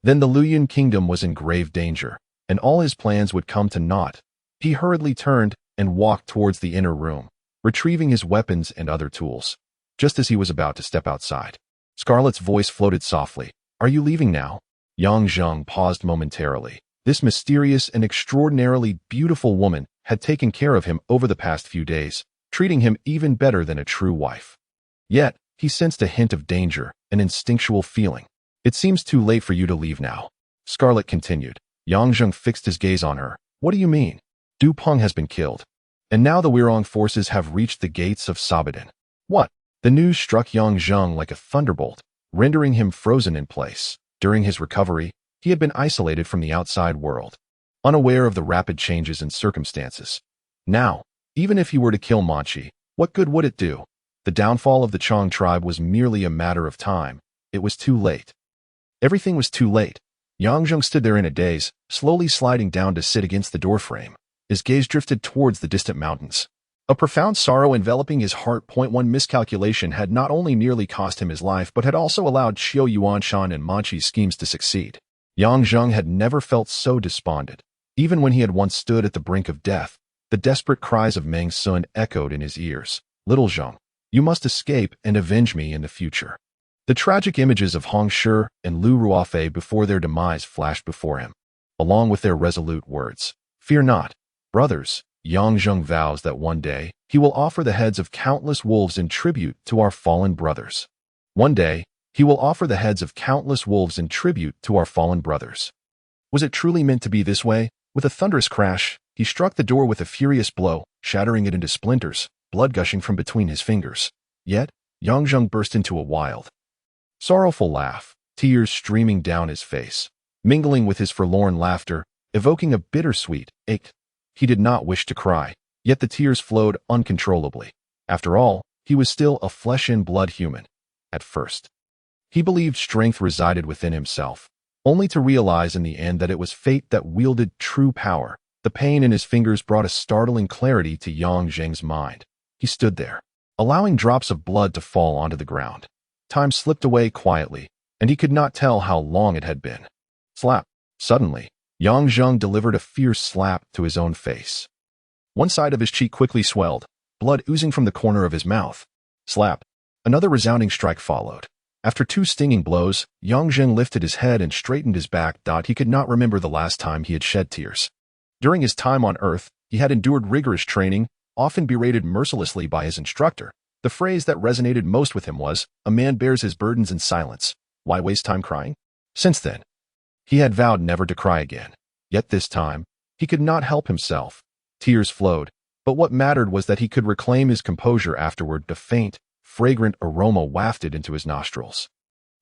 then the Luoyuan kingdom was in grave danger, and all his plans would come to naught. He hurriedly turned and walked towards the inner room, retrieving his weapons and other tools. Just as he was about to step outside, Scarlet's voice floated softly. "Are you leaving now?" Yang Zheng paused momentarily. This mysterious and extraordinarily beautiful woman had taken care of him over the past few days, treating him even better than a true wife. Yet, he sensed a hint of danger, an instinctual feeling. "It seems too late for you to leave now," Scarlet continued. Yang Zheng fixed his gaze on her. "What do you mean?" "Du Peng has been killed, and now the Weirong forces have reached the gates of Sabadan." "What?" The news struck Yang Zheng like a thunderbolt, rendering him frozen in place. During his recovery, he had been isolated from the outside world, unaware of the rapid changes in circumstances. Now, even if he were to kill Manchi, what good would it do? The downfall of the Chong tribe was merely a matter of time. It was too late. Everything was too late. Yang Zheng stood there in a daze, slowly sliding down to sit against the doorframe. His gaze drifted towards the distant mountains. A profound sorrow enveloping his heart. One miscalculation had not only nearly cost him his life, but had also allowed Xiao Yuanshan and Manchi's schemes to succeed. Yang Zheng had never felt so despondent. Even when he had once stood at the brink of death, the desperate cries of Meng Sun echoed in his ears. "Little Zheng, you must escape and avenge me in the future." The tragic images of Hong Shi and Lu Ruofei before their demise flashed before him, along with their resolute words. "Fear not, brothers." Yang Zheng vows that one day, he will offer the heads of countless wolves in tribute to our fallen brothers. One day, he will offer the heads of countless wolves in tribute to our fallen brothers. Was it truly meant to be this way? With a thunderous crash, he struck the door with a furious blow, shattering it into splinters, blood gushing from between his fingers. Yet, Yang Zheng burst into a wild, sorrowful laugh, tears streaming down his face, mingling with his forlorn laughter, evoking a bittersweet ache. He did not wish to cry, yet the tears flowed uncontrollably. After all, he was still a flesh-and-blood human. At first, he believed strength resided within himself, only to realize in the end that it was fate that wielded true power. The pain in his fingers brought a startling clarity to Yang Zheng's mind. He stood there, allowing drops of blood to fall onto the ground. Time slipped away quietly, and he could not tell how long it had been. Slap! Suddenly, Yang Zheng delivered a fierce slap to his own face. One side of his cheek quickly swelled, blood oozing from the corner of his mouth. Slap! Another resounding strike followed. After two stinging blows, Yang Zheng lifted his head and straightened his back. He could not remember the last time he had shed tears. During his time on Earth, he had endured rigorous training, often berated mercilessly by his instructor. The phrase that resonated most with him was, "A man bears his burdens in silence. Why waste time crying?" Since then, he had vowed never to cry again. Yet this time, he could not help himself. Tears flowed, but what mattered was that he could reclaim his composure afterward. A faint, fragrant aroma wafted into his nostrils.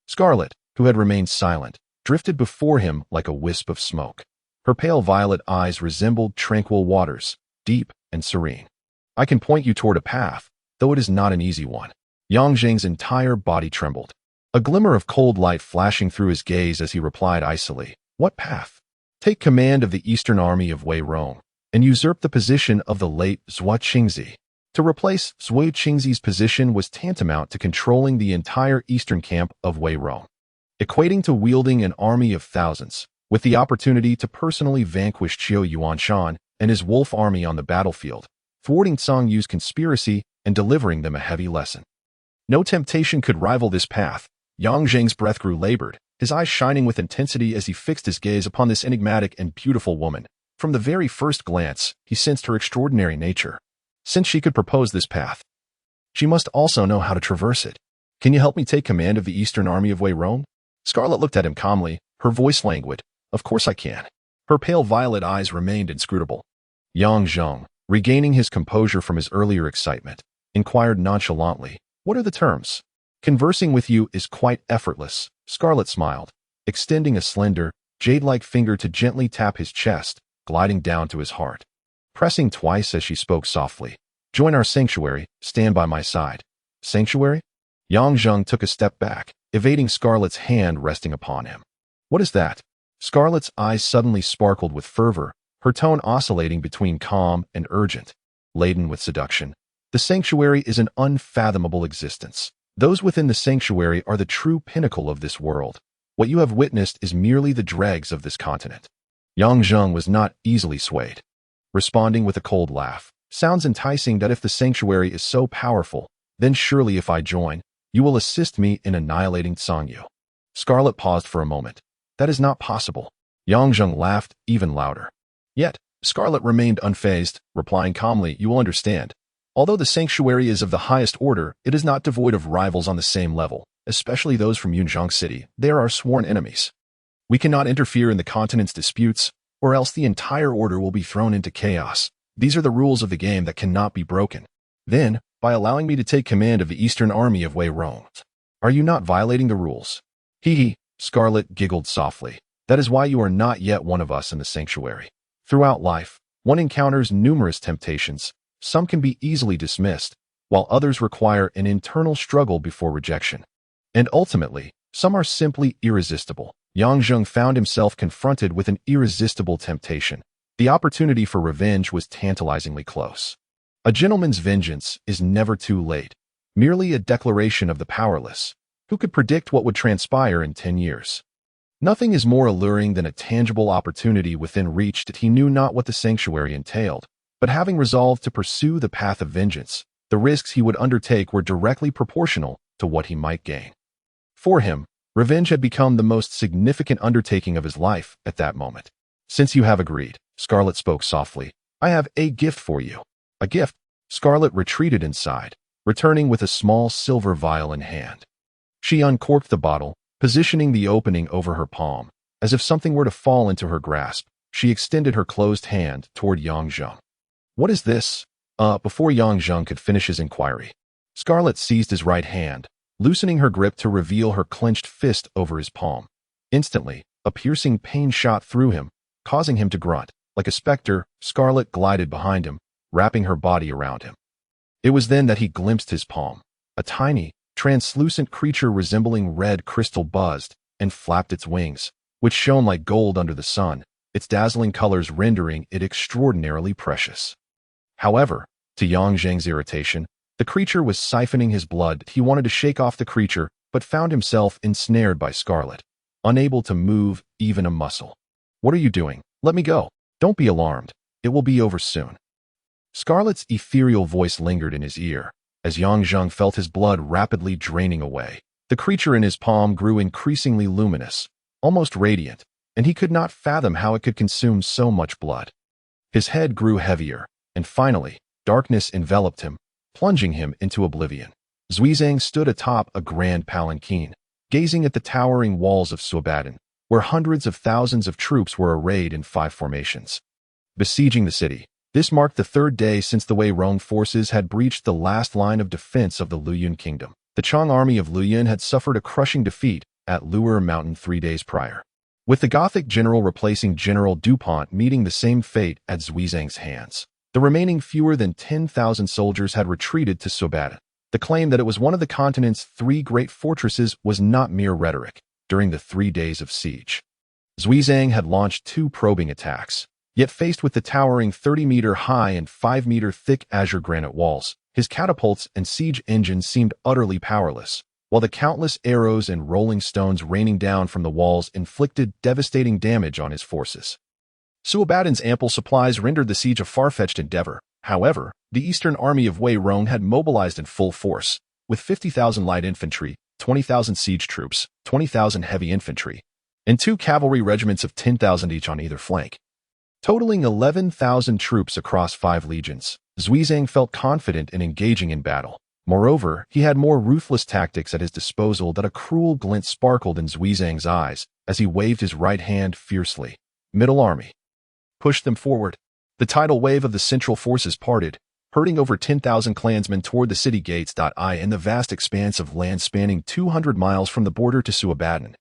Scarlet, who had remained silent, drifted before him like a wisp of smoke. Her pale violet eyes resembled tranquil waters, deep and serene. "I can point you toward a path, though it is not an easy one." Yang Zheng's entire body trembled, a glimmer of cold light flashing through his gaze as he replied icily, "What path?" "Take command of the Eastern Army of Wei Rong, and usurp the position of the late Zhua Qingzi." To replace Zhua Qingzi's position was tantamount to controlling the entire eastern camp of Wei Rong, equating to wielding an army of thousands, with the opportunity to personally vanquish Qiu Yuanshan and his wolf army on the battlefield, thwarting Zhang Yu's conspiracy and delivering them a heavy lesson. No temptation could rival this path. Yang Zheng's breath grew labored, his eyes shining with intensity as he fixed his gaze upon this enigmatic and beautiful woman. From the very first glance, he sensed her extraordinary nature. Since she could propose this path, she must also know how to traverse it. "Can you help me take command of the Eastern Army of Wei Rong?" Scarlet looked at him calmly, her voice languid. "Of course I can." Her pale violet eyes remained inscrutable. Yang Zheng, regaining his composure from his earlier excitement, inquired nonchalantly, "What are the terms?" "Conversing with you is quite effortless," Scarlet smiled, extending a slender, jade-like finger to gently tap his chest, gliding down to his heart. Pressing twice as she spoke softly, "Join our sanctuary, stand by my side." "Sanctuary?" Yang Zheng took a step back, evading Scarlet's hand resting upon him. "What is that?" Scarlet's eyes suddenly sparkled with fervor, her tone oscillating between calm and urgent, laden with seduction. "The sanctuary is an unfathomable existence. Those within the sanctuary are the true pinnacle of this world. What you have witnessed is merely the dregs of this continent. Yang Zheng was not easily swayed. Responding with a cold laugh, sounds enticing that if the sanctuary is so powerful, then surely if I join, you will assist me in annihilating Sangyu. Scarlet paused for a moment. That is not possible. Yang Zheng laughed even louder. Yet, Scarlet remained unfazed, replying calmly, you will understand. Although the sanctuary is of the highest order, it is not devoid of rivals on the same level, especially those from Yunzhang City. They are our sworn enemies. We cannot interfere in the continent's disputes, or else the entire order will be thrown into chaos. These are the rules of the game that cannot be broken. Then, by allowing me to take command of the Eastern Army of Wei Rong, are you not violating the rules? Hee hee, Scarlet giggled softly. That is why you are not yet one of us in the sanctuary. Throughout life, one encounters numerous temptations. Some can be easily dismissed, while others require an internal struggle before rejection. And ultimately, some are simply irresistible. Yang Zheng found himself confronted with an irresistible temptation. The opportunity for revenge was tantalizingly close. A gentleman's vengeance is never too late, merely a declaration of the powerless. Who could predict what would transpire in 10 years? Nothing is more alluring than a tangible opportunity within reach that he knew not what the sanctuary entailed, but having resolved to pursue the path of vengeance, the risks he would undertake were directly proportional to what he might gain. For him, revenge had become the most significant undertaking of his life at that moment. Since you have agreed, Scarlet spoke softly, I have a gift for you. A gift? Scarlet retreated inside, returning with a small silver vial in hand. She uncorked the bottle, positioning the opening over her palm. As if something were to fall into her grasp, she extended her closed hand toward Yang Zheng. What is this? Before Yang Zheng could finish his inquiry, Scarlet seized his right hand, loosening her grip to reveal her clenched fist over his palm. Instantly, a piercing pain shot through him, causing him to grunt. Like a specter, Scarlet glided behind him, wrapping her body around him. It was then that he glimpsed his palm. A tiny, translucent creature resembling red crystal buzzed and flapped its wings, which shone like gold under the sun, its dazzling colors rendering it extraordinarily precious. However, to Yang Zheng's irritation, the creature was siphoning his blood. He wanted to shake off the creature, but found himself ensnared by Scarlet, unable to move even a muscle. What are you doing? Let me go. Don't be alarmed. It will be over soon. Scarlet's ethereal voice lingered in his ear. As Yang Zheng felt his blood rapidly draining away, the creature in his palm grew increasingly luminous, almost radiant, and he could not fathom how it could consume so much blood. His head grew heavier, and finally, darkness enveloped him, plunging him into oblivion. Zuizang stood atop a grand palanquin, gazing at the towering walls of Suabadan, where hundreds of thousands of troops were arrayed in 5 formations. Besieging the city, this marked the 3rd day since the Wei Rong forces had breached the last line of defense of the Luyun kingdom. The Chang army of Luyun had suffered a crushing defeat at Luer Mountain 3 days prior, with the Gothic general replacing General Dupont meeting the same fate at Zuizang's hands. The remaining fewer than 10,000 soldiers had retreated to Suabadan. The claim that it was one of the continent's 3 great fortresses was not mere rhetoric. During the 3 days of siege, Zuizang had launched 2 probing attacks. Yet faced with the towering 30-meter-high and 5-meter-thick azure granite walls, his catapults and siege engines seemed utterly powerless, while the countless arrows and rolling stones raining down from the walls inflicted devastating damage on his forces. Suabadan's ample supplies rendered the siege a far-fetched endeavor. However, the Eastern Army of Wei Rong had mobilized in full force, with 50,000 light infantry, 20,000 siege troops, 20,000 heavy infantry, and 2 cavalry regiments of 10,000 each on either flank. Totaling 11,000 troops across 5 legions, Zuizang felt confident in engaging in battle. Moreover, he had more ruthless tactics at his disposal that a cruel glint sparkled in Zuizang's eyes as he waved his right hand fiercely. Middle army. Push them forward. The tidal wave of the central forces parted, herding over 10,000 clansmen toward the city gates. In the vast expanse of land spanning 200 miles from the border to Suabadan,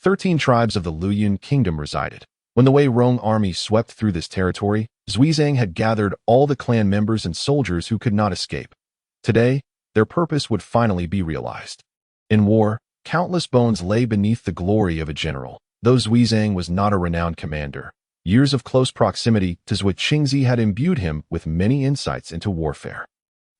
13 tribes of the Luyun kingdom resided. When the Wei Rong army swept through this territory, Zuizang had gathered all the clan members and soldiers who could not escape. Today, their purpose would finally be realized. In war, countless bones lay beneath the glory of a general. Though Zuizang was not a renowned commander, years of close proximity to Zhuo Qingzi had imbued him with many insights into warfare.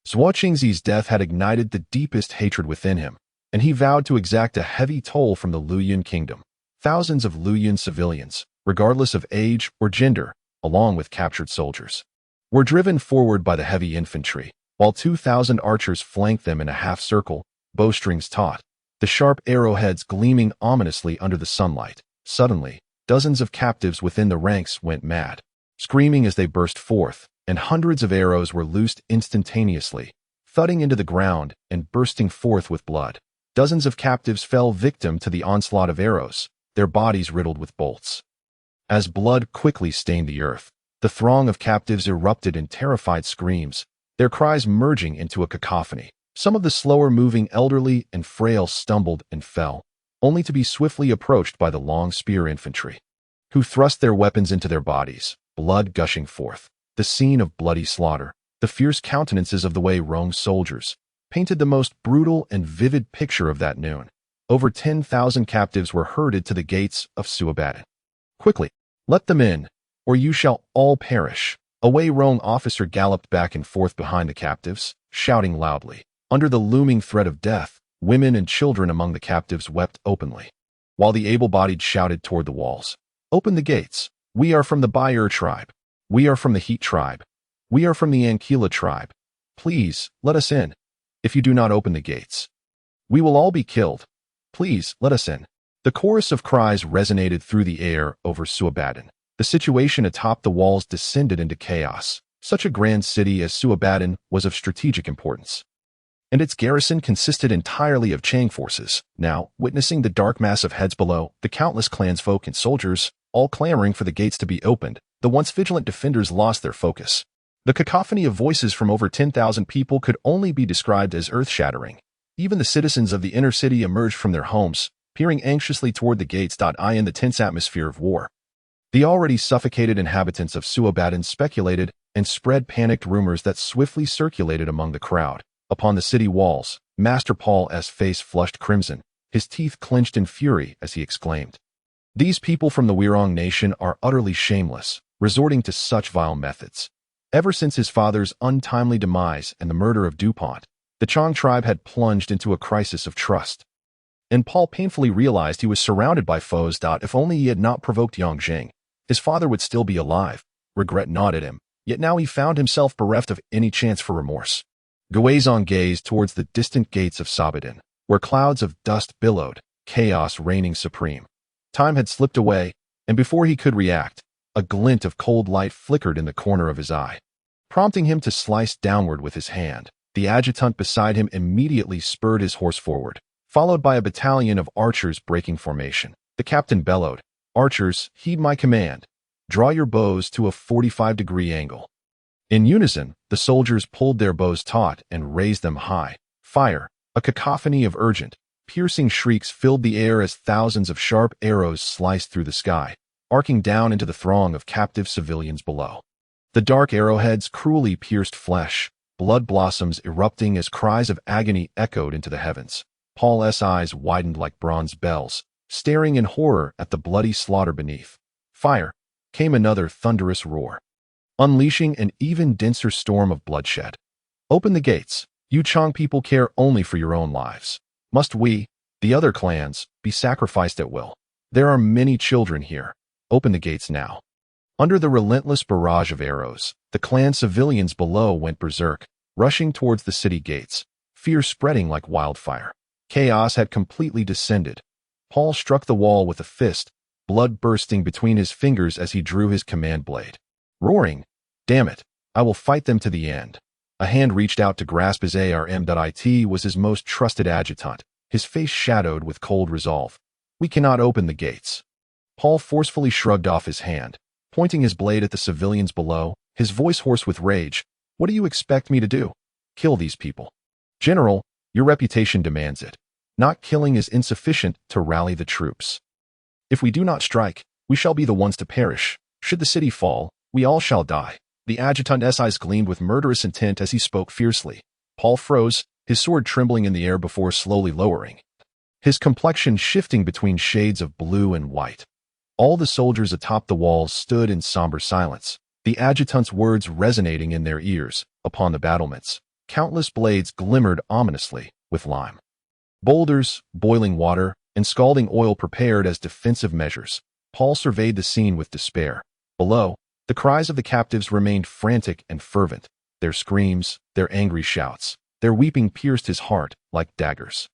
Zhuoqingzi's death had ignited the deepest hatred within him, and he vowed to exact a heavy toll from the Luyuan kingdom. Thousands of Luyuan civilians, regardless of age or gender, along with captured soldiers, were driven forward by the heavy infantry, while 2,000 archers flanked them in a half-circle, bowstrings taut, the sharp arrowheads gleaming ominously under the sunlight. Suddenly, dozens of captives within the ranks went mad, screaming as they burst forth, and hundreds of arrows were loosed instantaneously, thudding into the ground and bursting forth with blood. Dozens of captives fell victim to the onslaught of arrows, their bodies riddled with bolts. As blood quickly stained the earth, the throng of captives erupted in terrified screams, their cries merging into a cacophony. Some of the slower-moving elderly and frail stumbled and fell, only to be swiftly approached by the long spear infantry, who thrust their weapons into their bodies, blood gushing forth. The scene of bloody slaughter, the fierce countenances of the Wei Rong soldiers, painted the most brutal and vivid picture of that noon. Over 10,000 captives were herded to the gates of Suabadan. Quickly, let them in, or you shall all perish. A Wei Rong officer galloped back and forth behind the captives, shouting loudly. Under the looming threat of death, women and children among the captives wept openly, while the able-bodied shouted toward the walls. Open the gates. We are from the Bayer tribe. We are from the Heat tribe. We are from the Ankila tribe. Please, let us in. If you do not open the gates, we will all be killed. Please, let us in. The chorus of cries resonated through the air over Suabadan. The situation atop the walls descended into chaos. Such a grand city as Suabadan was of strategic importance, and its garrison consisted entirely of Chang forces. Now, witnessing the dark mass of heads below, the countless clansfolk and soldiers, all clamoring for the gates to be opened, the once vigilant defenders lost their focus. The cacophony of voices from over 10,000 people could only be described as earth-shattering. Even the citizens of the inner city emerged from their homes, peering anxiously toward the gates. In the tense atmosphere of war, the already suffocated inhabitants of Suabadan speculated and spread panicked rumors that swiftly circulated among the crowd. Upon the city walls, Master Paul's face flushed crimson, his teeth clenched in fury as he exclaimed, "These people from the Wirong nation are utterly shameless, resorting to such vile methods. Ever since his father's untimely demise and the murder of DuPont, the Chang tribe had plunged into a crisis of trust." And Paul painfully realized he was surrounded by foes. If only he had not provoked Yang Jing, his father would still be alive. Regret gnawed at him, yet now he found himself bereft of any chance for remorse. Guizong gazed towards the distant gates of Sabadan, where clouds of dust billowed, chaos reigning supreme. Time had slipped away, and before he could react, a glint of cold light flickered in the corner of his eye, prompting him to slice downward with his hand. The adjutant beside him immediately spurred his horse forward, followed by a battalion of archers breaking formation. The captain bellowed, "Archers, heed my command. Draw your bows to a 45-degree angle." In unison, the soldiers pulled their bows taut and raised them high. Fire! A cacophony of urgent, piercing shrieks filled the air as thousands of sharp arrows sliced through the sky, arcing down into the throng of captive civilians below. The dark arrowheads cruelly pierced flesh, blood blossoms erupting as cries of agony echoed into the heavens. Paul's eyes widened like bronze bells, staring in horror at the bloody slaughter beneath. Fire! Came another thunderous roar, unleashing an even denser storm of bloodshed. "Open the gates. You Chang people care only for your own lives. Must we, the other clans, be sacrificed at will? There are many children here. Open the gates now." Under the relentless barrage of arrows, the clan civilians below went berserk, rushing towards the city gates, fear spreading like wildfire. Chaos had completely descended. Paul struck the wall with a fist, blood bursting between his fingers as he drew his command blade. Roaring, "Damn it, I will fight them to the end." A hand reached out to grasp his arm. It was his most trusted adjutant, his face shadowed with cold resolve. "We cannot open the gates." Paul forcefully shrugged off his hand, pointing his blade at the civilians below, his voice hoarse with rage. "What do you expect me to do? Kill these people? General, your reputation demands it. Not killing is insufficient to rally the troops. If we do not strike, we shall be the ones to perish. Should the city fall, we all shall die." The adjutant's eyes gleamed with murderous intent as he spoke fiercely. Paul froze, his sword trembling in the air before slowly lowering, his complexion shifting between shades of blue and white. All the soldiers atop the walls stood in somber silence, the adjutant's words resonating in their ears. "Upon the battlements, Countless blades glimmered ominously with lime. Boulders, boiling water, and scalding oil prepared as defensive measures. Paul surveyed the scene with despair. Below, the cries of the captives remained frantic and fervent. Their screams, their angry shouts, their weeping pierced his heart like daggers.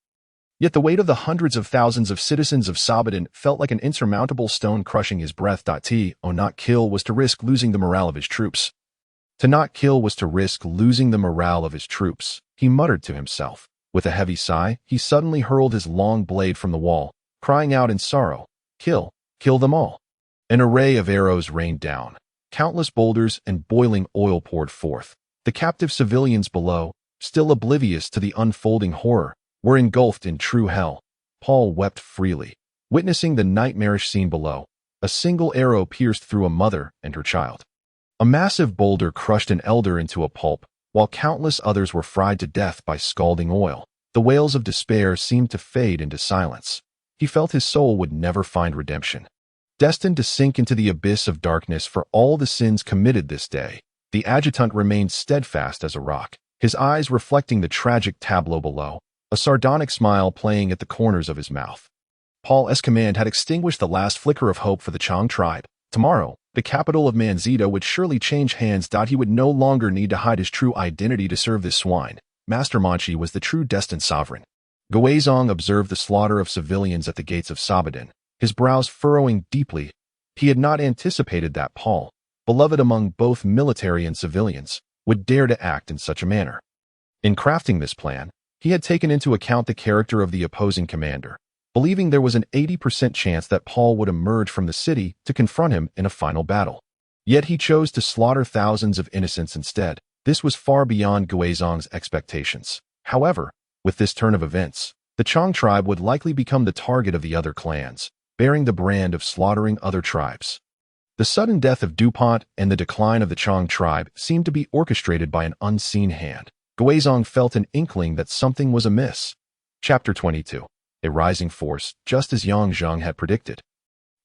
Yet the weight of the hundreds of thousands of citizens of Sabadan felt like an insurmountable stone crushing his breath. To not kill was to risk losing the morale of his troops. To not kill was to risk losing the morale of his troops, he muttered to himself. With a heavy sigh, he suddenly hurled his long blade from the wall, crying out in sorrow, "Kill! Kill them all!" An array of arrows rained down. Countless boulders and boiling oil poured forth. The captive civilians below, still oblivious to the unfolding horror, were engulfed in true hell. Paul wept freely, witnessing the nightmarish scene below. A single arrow pierced through a mother and her child. A massive boulder crushed an elder into a pulp, while countless others were fried to death by scalding oil. The wails of despair seemed to fade into silence. He felt his soul would never find redemption. Destined to sink into the abyss of darkness for all the sins committed this day, the adjutant remained steadfast as a rock, his eyes reflecting the tragic tableau below, a sardonic smile playing at the corners of his mouth. Paul's command had extinguished the last flicker of hope for the Chang tribe. Tomorrow, the capital of Manzito would surely change hands. He would no longer need to hide his true identity to serve this swine. Master Manchi was the true destined sovereign. Guizong observed the slaughter of civilians at the gates of Sabadan, his brows furrowing deeply. He had not anticipated that Paul, beloved among both military and civilians, would dare to act in such a manner. In crafting this plan, he had taken into account the character of the opposing commander, believing there was an 80% chance that Paul would emerge from the city to confront him in a final battle. Yet he chose to slaughter thousands of innocents instead. This was far beyond Guizong's expectations. However, with this turn of events, the Chang tribe would likely become the target of the other clans, bearing the brand of slaughtering other tribes. The sudden death of DuPont and the decline of the Chang tribe seemed to be orchestrated by an unseen hand. Guizong felt an inkling that something was amiss. Chapter 22. A rising force, just as Yang Zheng had predicted.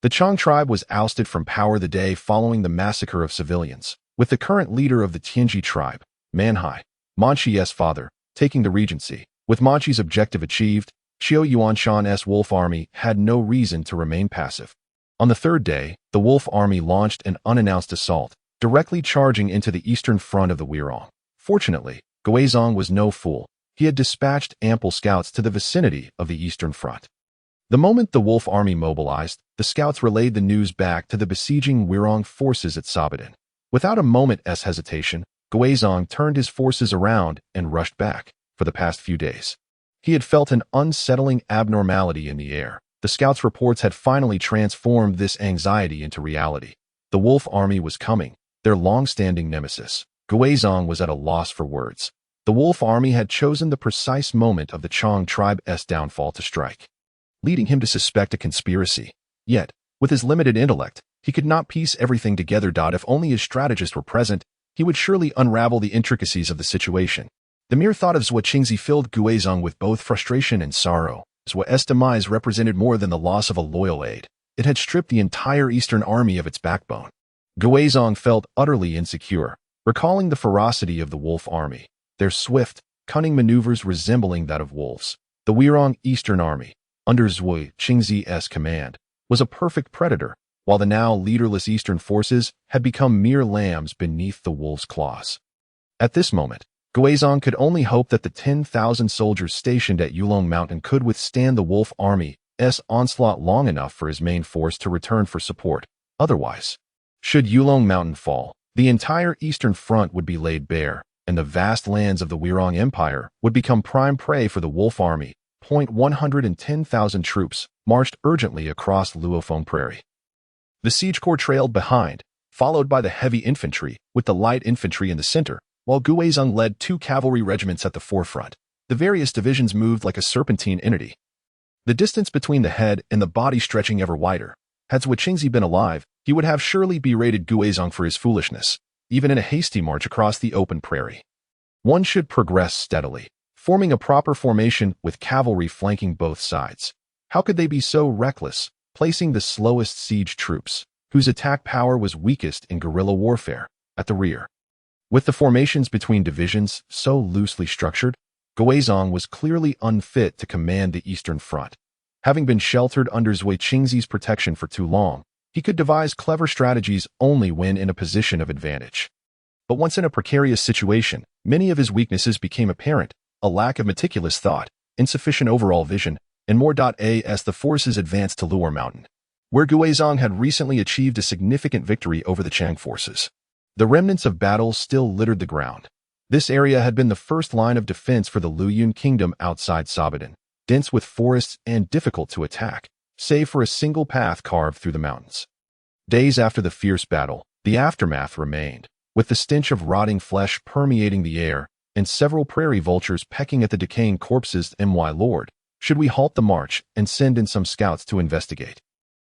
The Chang tribe was ousted from power the day following the massacre of civilians, with the current leader of the Tianji tribe, Manhai, Manchi's father, taking the regency. With Manchi's objective achieved, Qiu Yuanshan's Wolf Army had no reason to remain passive. On the third day, the Wolf Army launched an unannounced assault, directly charging into the eastern front of the Wirong. Fortunately, Guizong was no fool. He had dispatched ample scouts to the vicinity of the eastern front. The moment the Wolf Army mobilized, the scouts relayed the news back to the besieging Wirong forces at Sabadan. Without a moment's hesitation, Guizong turned his forces around and rushed back. For the past few days, he had felt an unsettling abnormality in the air. The scouts' reports had finally transformed this anxiety into reality. The Wolf Army was coming, their long-standing nemesis. Guizong was at a loss for words. The Wolf Army had chosen the precise moment of the Chang tribe's downfall to strike, leading him to suspect a conspiracy. Yet, with his limited intellect, he could not piece everything together. If only his strategists were present, he would surely unravel the intricacies of the situation. The mere thought of Zhou Qingzi filled Guizong with both frustration and sorrow. Zhuo's demise represented more than the loss of a loyal aide. It had stripped the entire Eastern Army of its backbone. Guizong felt utterly insecure, recalling the ferocity of the Wolf Army, their swift, cunning maneuvers resembling that of wolves. The Wirong Eastern Army, under Zhou Qingzi's command, was a perfect predator, while the now leaderless Eastern forces had become mere lambs beneath the wolves' claws. At this moment, Guizong could only hope that the 10,000 soldiers stationed at Yulong Mountain could withstand the Wolf Army's onslaught long enough for his main force to return for support. Otherwise, should Yulong Mountain fall, the entire Eastern Front would be laid bare, and the vast lands of the Wirong Empire would become prime prey for the Wolf Army. 110,000 troops marched urgently across Luofeng Prairie. The siege corps trailed behind, followed by the heavy infantry, with the light infantry in the center, while Guizong led 2 cavalry regiments at the forefront. The various divisions moved like a serpentine entity, the distance between the head and the body stretching ever wider. Had Zhou Qingzi been alive, he would have surely berated Guizong for his foolishness, even in a hasty march across the open prairie. One should progress steadily, forming a proper formation with cavalry flanking both sides. How could they be so reckless, placing the slowest siege troops, whose attack power was weakest in guerrilla warfare, at the rear? With the formations between divisions so loosely structured, Guizhong was clearly unfit to command the Eastern Front. Having been sheltered under Zhui Qingzi's protection for too long, he could devise clever strategies only when in a position of advantage. But once in a precarious situation, many of his weaknesses became apparent: a lack of meticulous thought, insufficient overall vision, and more. As the forces advanced to Luo Mountain, where Guizhong had recently achieved a significant victory over the Chang forces, the remnants of battle still littered the ground. This area had been the first line of defense for the Luyun kingdom outside Sabadan, dense with forests and difficult to attack, save for a single path carved through the mountains. Days after the fierce battle, the aftermath remained, with the stench of rotting flesh permeating the air and several prairie vultures pecking at the decaying corpses. My lord, should we halt the march and send in some scouts to investigate?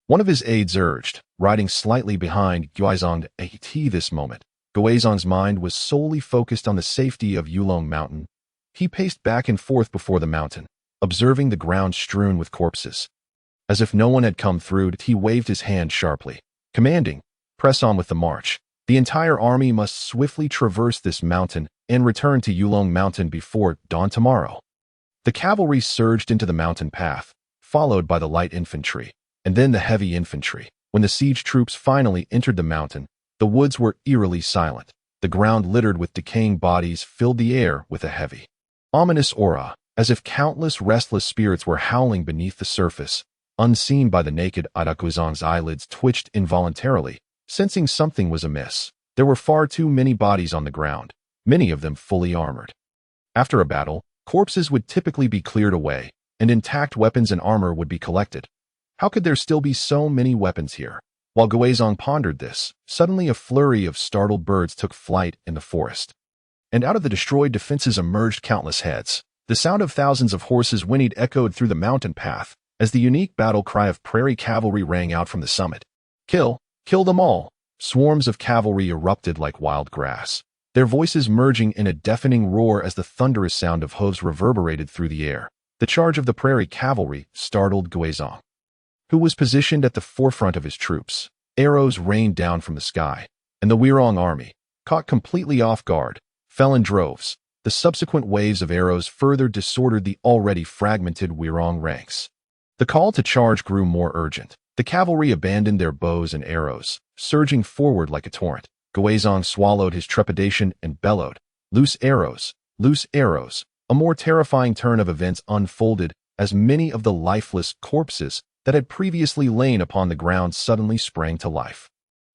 One of his aides urged, riding slightly behind Guizhong. At this moment, Guizhong's mind was solely focused on the safety of Yulong Mountain. He paced back and forth before the mountain, observing the ground strewn with corpses. As if no one had come through, he waved his hand sharply, commanding, "Press on with the march. The entire army must swiftly traverse this mountain and return to Yulong Mountain before dawn tomorrow." The cavalry surged into the mountain path, followed by the light infantry, and then the heavy infantry. When the siege troops finally entered the mountain, the woods were eerily silent. The ground littered with decaying bodies filled the air with a heavy, ominous aura, as if countless restless spirits were howling beneath the surface. Unseen by the naked eye, Guizhong's eyelids twitched involuntarily, sensing something was amiss. There were far too many bodies on the ground, many of them fully armored. After a battle, corpses would typically be cleared away, and intact weapons and armor would be collected. How could there still be so many weapons here? While Guizhong pondered this, suddenly a flurry of startled birds took flight in the forest. And out of the destroyed defenses emerged countless heads. The sound of thousands of horses whinnied echoed through the mountain path, as the unique battle cry of prairie cavalry rang out from the summit. "Kill! Kill them all!" Swarms of cavalry erupted like wild grass, their voices merging in a deafening roar as the thunderous sound of hooves reverberated through the air. The charge of the prairie cavalry startled Guizhong, who was positioned at the forefront of his troops. Arrows rained down from the sky, and the Wirong army, caught completely off guard, fell in droves. The subsequent waves of arrows further disordered the already fragmented Wirong ranks. The call to charge grew more urgent. The cavalry abandoned their bows and arrows, surging forward like a torrent. Guizhong swallowed his trepidation and bellowed, "Loose arrows! Loose arrows!" A more terrifying turn of events unfolded as many of the lifeless corpses that had previously lain upon the ground suddenly sprang to life.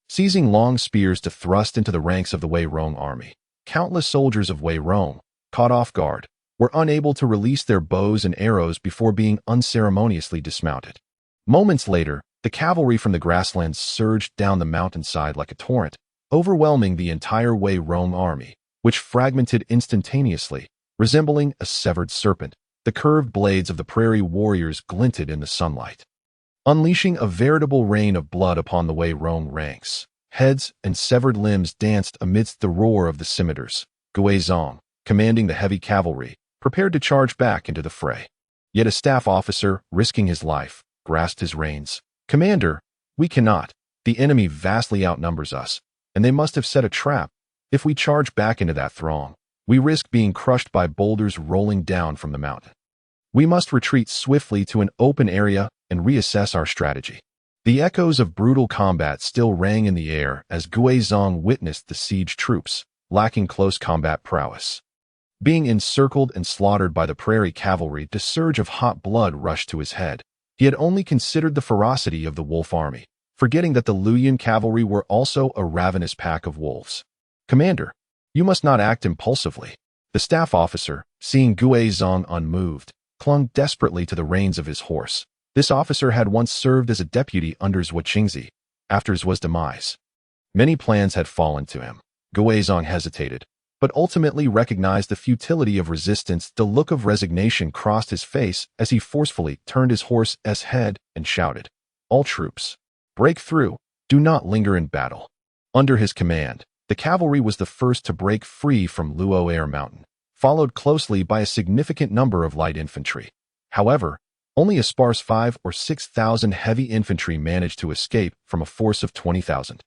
Seizing long spears to thrust into the ranks of the Wei Rong army, countless soldiers of Wei Rong, caught off guard, were unable to release their bows and arrows before being unceremoniously dismounted. Moments later, the cavalry from the grasslands surged down the mountainside like a torrent, overwhelming the entire Wei Rong army, which fragmented instantaneously, resembling a severed serpent. The curved blades of the prairie warriors glinted in the sunlight, unleashing a veritable rain of blood upon the Wei Rong ranks. Heads and severed limbs danced amidst the roar of the scimitars. Guizhong, commanding the heavy cavalry, prepared to charge back into the fray. Yet a staff officer, risking his life, grasped his reins. "Commander, we cannot. The enemy vastly outnumbers us, and they must have set a trap. If we charge back into that throng, we risk being crushed by boulders rolling down from the mountain. We must retreat swiftly to an open area and reassess our strategy." The echoes of brutal combat still rang in the air as Guizhong witnessed the siege troops, lacking close combat prowess, being encircled and slaughtered by the prairie cavalry. The surge of hot blood rushed to his head. He had only considered the ferocity of the wolf army, forgetting that the Luyun cavalry were also a ravenous pack of wolves. "Commander, you must not act impulsively." The staff officer, seeing Guizhong unmoved, clung desperately to the reins of his horse. This officer had once served as a deputy under Zhui Qingzi, after Zhui's demise. Many plans had fallen to him. Guizhong hesitated, but ultimately recognized the futility of resistance. The look of resignation crossed his face as he forcefully turned his horse's head and shouted, "All troops, break through, do not linger in battle." Under his command, the cavalry was the first to break free from Luo Air Mountain, followed closely by a significant number of light infantry. However, only a sparse 5,000 or 6,000 heavy infantry managed to escape from a force of 20,000.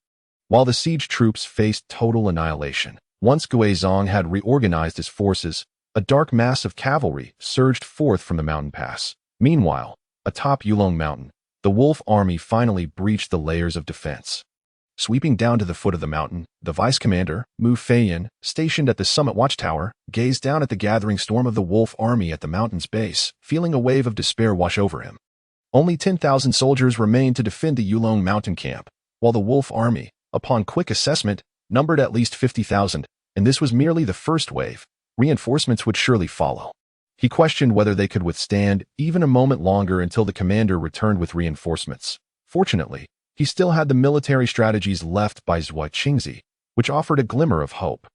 While the siege troops faced total annihilation, Once Guizhong had reorganized his forces, a dark mass of cavalry surged forth from the mountain pass. Meanwhile, atop Yulong Mountain, the wolf army finally breached the layers of defense. Sweeping down to the foot of the mountain, the vice commander, Mu Feiyan, stationed at the summit watchtower, gazed down at the gathering storm of the wolf army at the mountain's base, feeling a wave of despair wash over him. Only 10,000 soldiers remained to defend the Yulong mountain camp, while the wolf army, upon quick assessment, numbered at least 50,000, and this was merely the first wave. Reinforcements would surely follow. He questioned whether they could withstand even a moment longer until the commander returned with reinforcements. Fortunately, he still had the military strategies left by Zhuo Qingzi, which offered a glimmer of hope.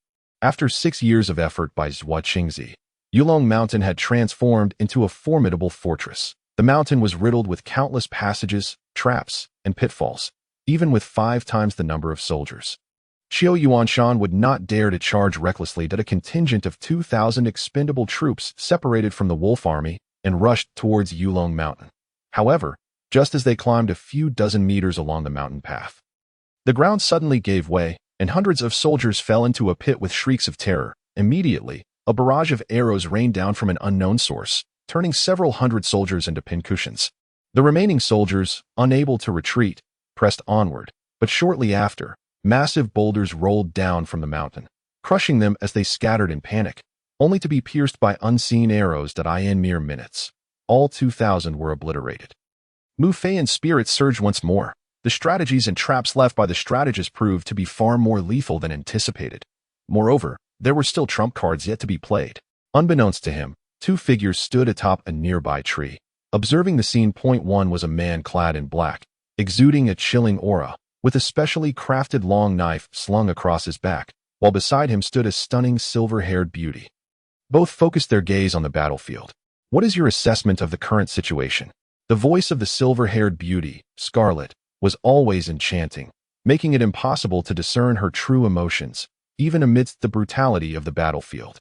After 6 years of effort by Zhuo Qingzi, Yulong Mountain had transformed into a formidable fortress. The mountain was riddled with countless passages, traps, and pitfalls, even with 5 times the number of soldiers. Qiu Yuanshan would not dare to charge recklessly at a contingent of 2,000 expendable troops separated from the wolf army and rushed towards Yulong Mountain. However, just as they climbed a few dozen meters along the mountain path, the ground suddenly gave way, and hundreds of soldiers fell into a pit with shrieks of terror. Immediately, a barrage of arrows rained down from an unknown source, turning several hundred soldiers into pincushions. The remaining soldiers, unable to retreat, pressed onward, but shortly after, massive boulders rolled down from the mountain, crushing them as they scattered in panic, only to be pierced by unseen arrows that in mere minutes. All 2,000 were obliterated. Mu Feiyan's spirits surged once more. The strategies and traps left by the strategist proved to be far more lethal than anticipated. Moreover, there were still trump cards yet to be played. Unbeknownst to him, 2 figures stood atop a nearby tree. Observing the scene, one was a man clad in black, exuding a chilling aura, with a specially crafted long knife slung across his back, while beside him stood a stunning silver-haired beauty. Both focused their gaze on the battlefield. What is your assessment of the current situation? The voice of the silver-haired beauty, Scarlet, was always enchanting, making it impossible to discern her true emotions, even amidst the brutality of the battlefield.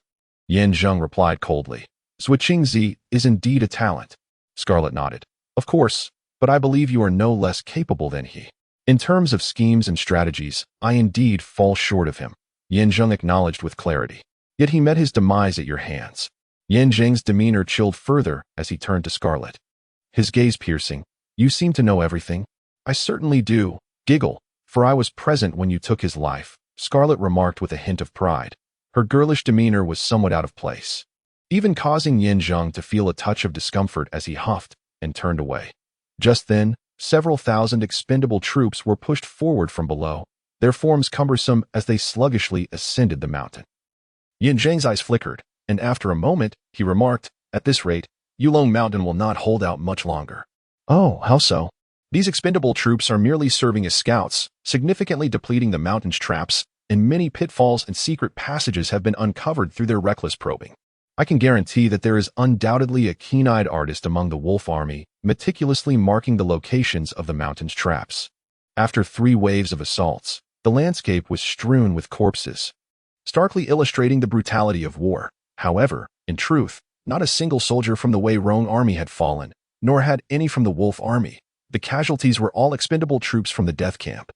Yan Zheng replied coldly. Zhuo Qingzi is indeed a talent. Scarlet nodded. Of course, but I believe you are no less capable than he. In terms of schemes and strategies, I indeed fall short of him, Yan Zheng acknowledged with clarity. Yet he met his demise at your hands. Yan Zheng's demeanor chilled further as he turned to Scarlet. His gaze piercing. You seem to know everything. I certainly do. Giggle, for I was present when you took his life, Scarlet remarked with a hint of pride. Her girlish demeanor was somewhat out of place, even causing Yan Zheng to feel a touch of discomfort as he huffed and turned away. Just then, several thousand expendable troops were pushed forward from below, their forms cumbersome as they sluggishly ascended the mountain. Yan Zheng's eyes flickered, and after a moment, he remarked, at this rate, Yulong Mountain will not hold out much longer. Oh, how so? These expendable troops are merely serving as scouts, significantly depleting the mountain's traps, and many pitfalls and secret passages have been uncovered through their reckless probing. I can guarantee that there is undoubtedly a keen-eyed artist among the wolf army, meticulously marking the locations of the mountain's traps. After 3 waves of assaults, the landscape was strewn with corpses, starkly illustrating the brutality of war. However, in truth, not a single soldier from the Wei Rong army had fallen, nor had any from the wolf army. The casualties were all expendable troops from the death camp.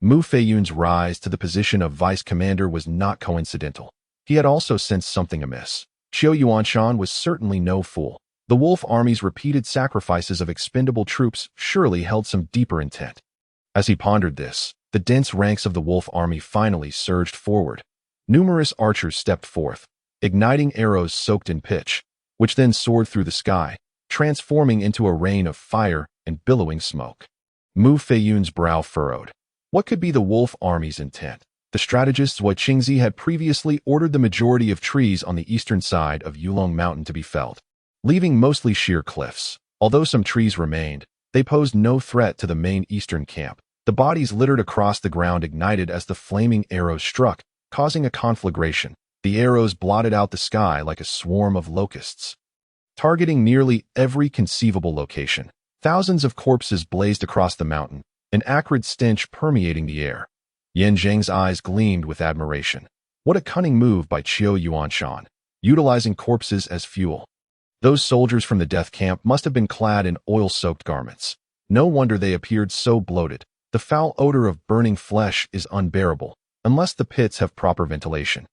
Mu Feiyun's rise to the position of vice commander was not coincidental. He had also sensed something amiss. Qiu Yuanshan was certainly no fool. The wolf army's repeated sacrifices of expendable troops surely held some deeper intent. As he pondered this, the dense ranks of the wolf army finally surged forward. Numerous archers stepped forth, igniting arrows soaked in pitch, which then soared through the sky, transforming into a rain of fire and billowing smoke. Mu Feiyun's brow furrowed. What could be the wolf army's intent? The strategist Zhuo Qingzi had previously ordered the majority of trees on the eastern side of Yulong Mountain to be felled, leaving mostly sheer cliffs. Although some trees remained, they posed no threat to the main eastern camp. The bodies littered across the ground ignited as the flaming arrows struck, causing a conflagration. The arrows blotted out the sky like a swarm of locusts, targeting nearly every conceivable location. Thousands of corpses blazed across the mountain, an acrid stench permeating the air. Yan Zheng's eyes gleamed with admiration. What a cunning move by Qiu Yuanshan, utilizing corpses as fuel. Those soldiers from the death camp must have been clad in oil-soaked garments. No wonder they appeared so bloated. The foul odor of burning flesh is unbearable, unless the pits have proper ventilation.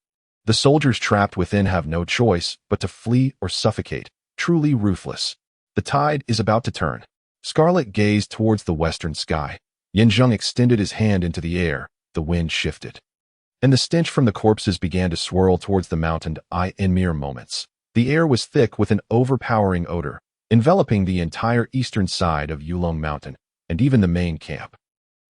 The soldiers trapped within have no choice but to flee or suffocate, truly ruthless. The tide is about to turn. Scarlet gazed towards the western sky. Yinzheng extended his hand into the air. The wind shifted, and the stench from the corpses began to swirl towards the mountain eye in mere moments. The air was thick with an overpowering odor, enveloping the entire eastern side of Yulong Mountain, and even the main camp,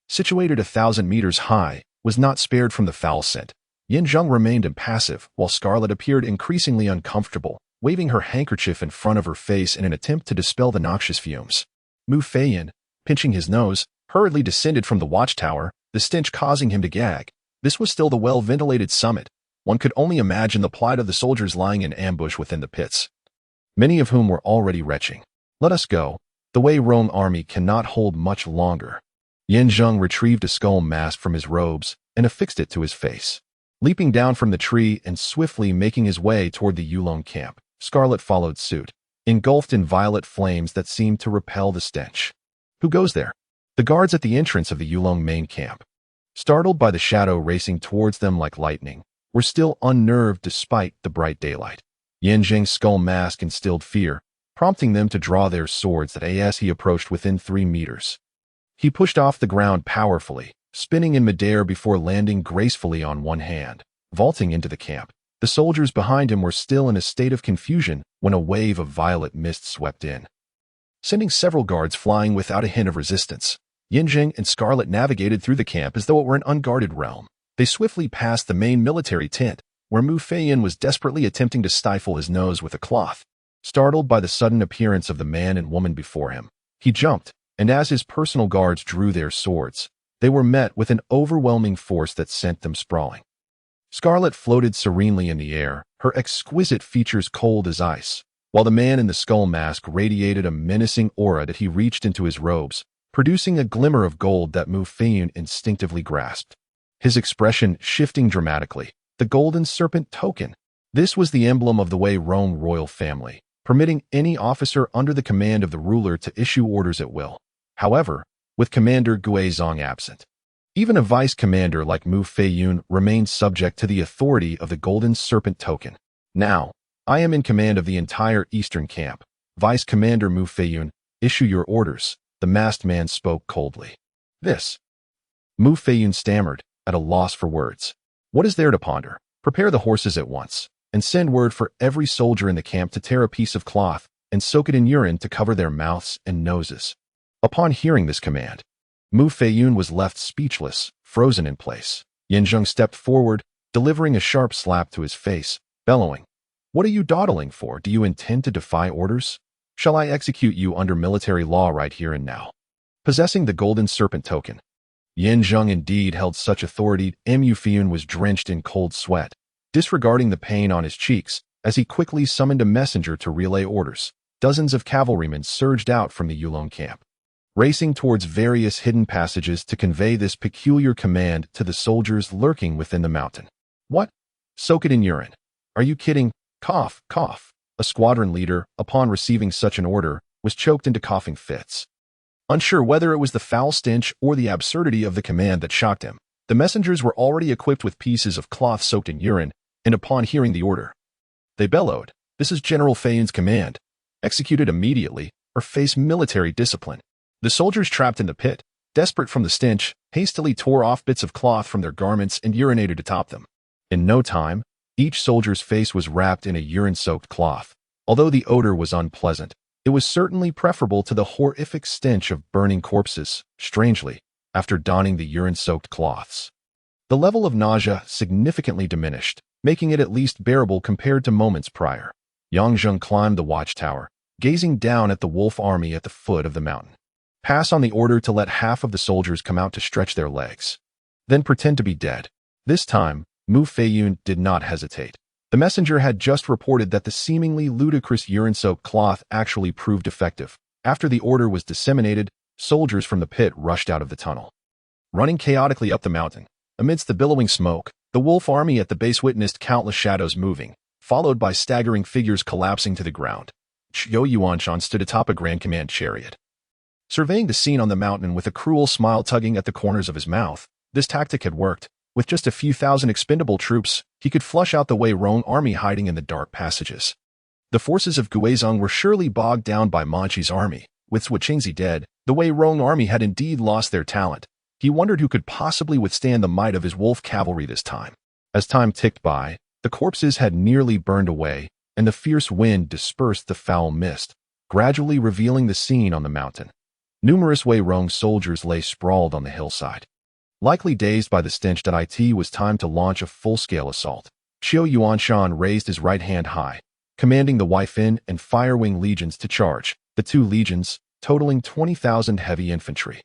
situated 1,000 meters high, was not spared from the foul scent. Yinzheng remained impassive, while Scarlet appeared increasingly uncomfortable, waving her handkerchief in front of her face in an attempt to dispel the noxious fumes. Mu Feiyin, pinching his nose, hurriedly descended from the watchtower, the stench causing him to gag. This was still the well-ventilated summit. One could only imagine the plight of the soldiers lying in ambush within the pits, many of whom were already retching. Let us go. The Wei Rong army cannot hold much longer. Yinzheng retrieved a skull mask from his robes and affixed it to his face. Leaping down from the tree and swiftly making his way toward the Yulong camp, Scarlet followed suit, engulfed in violet flames that seemed to repel the stench. Who goes there? The guards at the entrance of the Yulong main camp, startled by the shadow racing towards them like lightning, were still unnerved despite the bright daylight. Yinzheng's skull mask instilled fear, prompting them to draw their swords as he approached within 3 meters. He pushed off the ground powerfully, spinning in midair before landing gracefully on one hand, vaulting into the camp. The soldiers behind him were still in a state of confusion when a wave of violet mist swept in, sending several guards flying without a hint of resistance. Yinzheng and Scarlet navigated through the camp as though it were an unguarded realm. They swiftly passed the main military tent, where Mu Feiyin was desperately attempting to stifle his nose with a cloth. Startled by the sudden appearance of the man and woman before him, he jumped, and as his personal guards drew their swords, they were met with an overwhelming force that sent them sprawling. Scarlet floated serenely in the air, her exquisite features cold as ice, while the man in the skull mask radiated a menacing aura that he reached into his robes, producing a glimmer of gold that Mu Feiyin instinctively grasped. His expression shifting dramatically. The golden serpent token. This was the emblem of the Wei Rong royal family, permitting any officer under the command of the ruler to issue orders at will. However, with Commander Guizong absent, even a vice commander like Mu Feiyin remained subject to the authority of the golden serpent token. Now, I am in command of the entire eastern camp. Vice Commander Mu Feiyin, issue your orders. The masked man spoke coldly. This. Mu Feiyin stammered, at a loss for words. What is there to ponder? Prepare the horses at once, and send word for every soldier in the camp to tear a piece of cloth and soak it in urine to cover their mouths and noses. Upon hearing this command, Mu Feiyin was left speechless, frozen in place. Yinzheng stepped forward, delivering a sharp slap to his face, bellowing, "What are you dawdling for? Do you intend to defy orders? Shall I execute you under military law right here and now?" Possessing the golden serpent token, Yinzheng indeed held such authority. Mu Feiyin was drenched in cold sweat, disregarding the pain on his cheeks, as he quickly summoned a messenger to relay orders. Dozens of cavalrymen surged out from the Yulong camp, racing towards various hidden passages to convey this peculiar command to the soldiers lurking within the mountain. What? Soak it in urine. Are you kidding? Cough, cough. A squadron leader, upon receiving such an order, was choked into coughing fits. Unsure whether it was the foul stench or the absurdity of the command that shocked him, the messengers were already equipped with pieces of cloth soaked in urine, and upon hearing the order, they bellowed, "This is General Feiyin's command. Execute it immediately, or face military discipline." The soldiers trapped in the pit, desperate from the stench, hastily tore off bits of cloth from their garments and urinated atop them. In no time, each soldier's face was wrapped in a urine-soaked cloth. Although the odor was unpleasant, it was certainly preferable to the horrific stench of burning corpses. Strangely, after donning the urine-soaked cloths, the level of nausea significantly diminished, making it at least bearable compared to moments prior. Yangzheng climbed the watchtower, gazing down at the wolf army at the foot of the mountain. Pass on the order to let half of the soldiers come out to stretch their legs, then pretend to be dead. This time, Mu Feiyin did not hesitate. The messenger had just reported that the seemingly ludicrous urine-soaked cloth actually proved effective. After the order was disseminated, soldiers from the pit rushed out of the tunnel, running chaotically up the mountain. Amidst the billowing smoke, the wolf army at the base witnessed countless shadows moving, followed by staggering figures collapsing to the ground. Zhou Yuanshan stood atop a Grand Command chariot, surveying the scene on the mountain with a cruel smile tugging at the corners of his mouth. This tactic had worked. With just a few thousand expendable troops, he could flush out the Wei Rong army hiding in the dark passages. The forces of Guizhong were surely bogged down by Manchi's army. With Zhuqingzi dead, the Wei Rong army had indeed lost their talent. He wondered who could possibly withstand the might of his wolf cavalry this time. As time ticked by, the corpses had nearly burned away, and the fierce wind dispersed the foul mist, gradually revealing the scene on the mountain. Numerous Wei Rong soldiers lay sprawled on the hillside. Likely dazed by the stench, it was time to launch a full-scale assault. Qiu Yuanshan raised his right hand high, commanding the Weifin and Firewing legions to charge. The two legions, totaling 20,000 heavy infantry,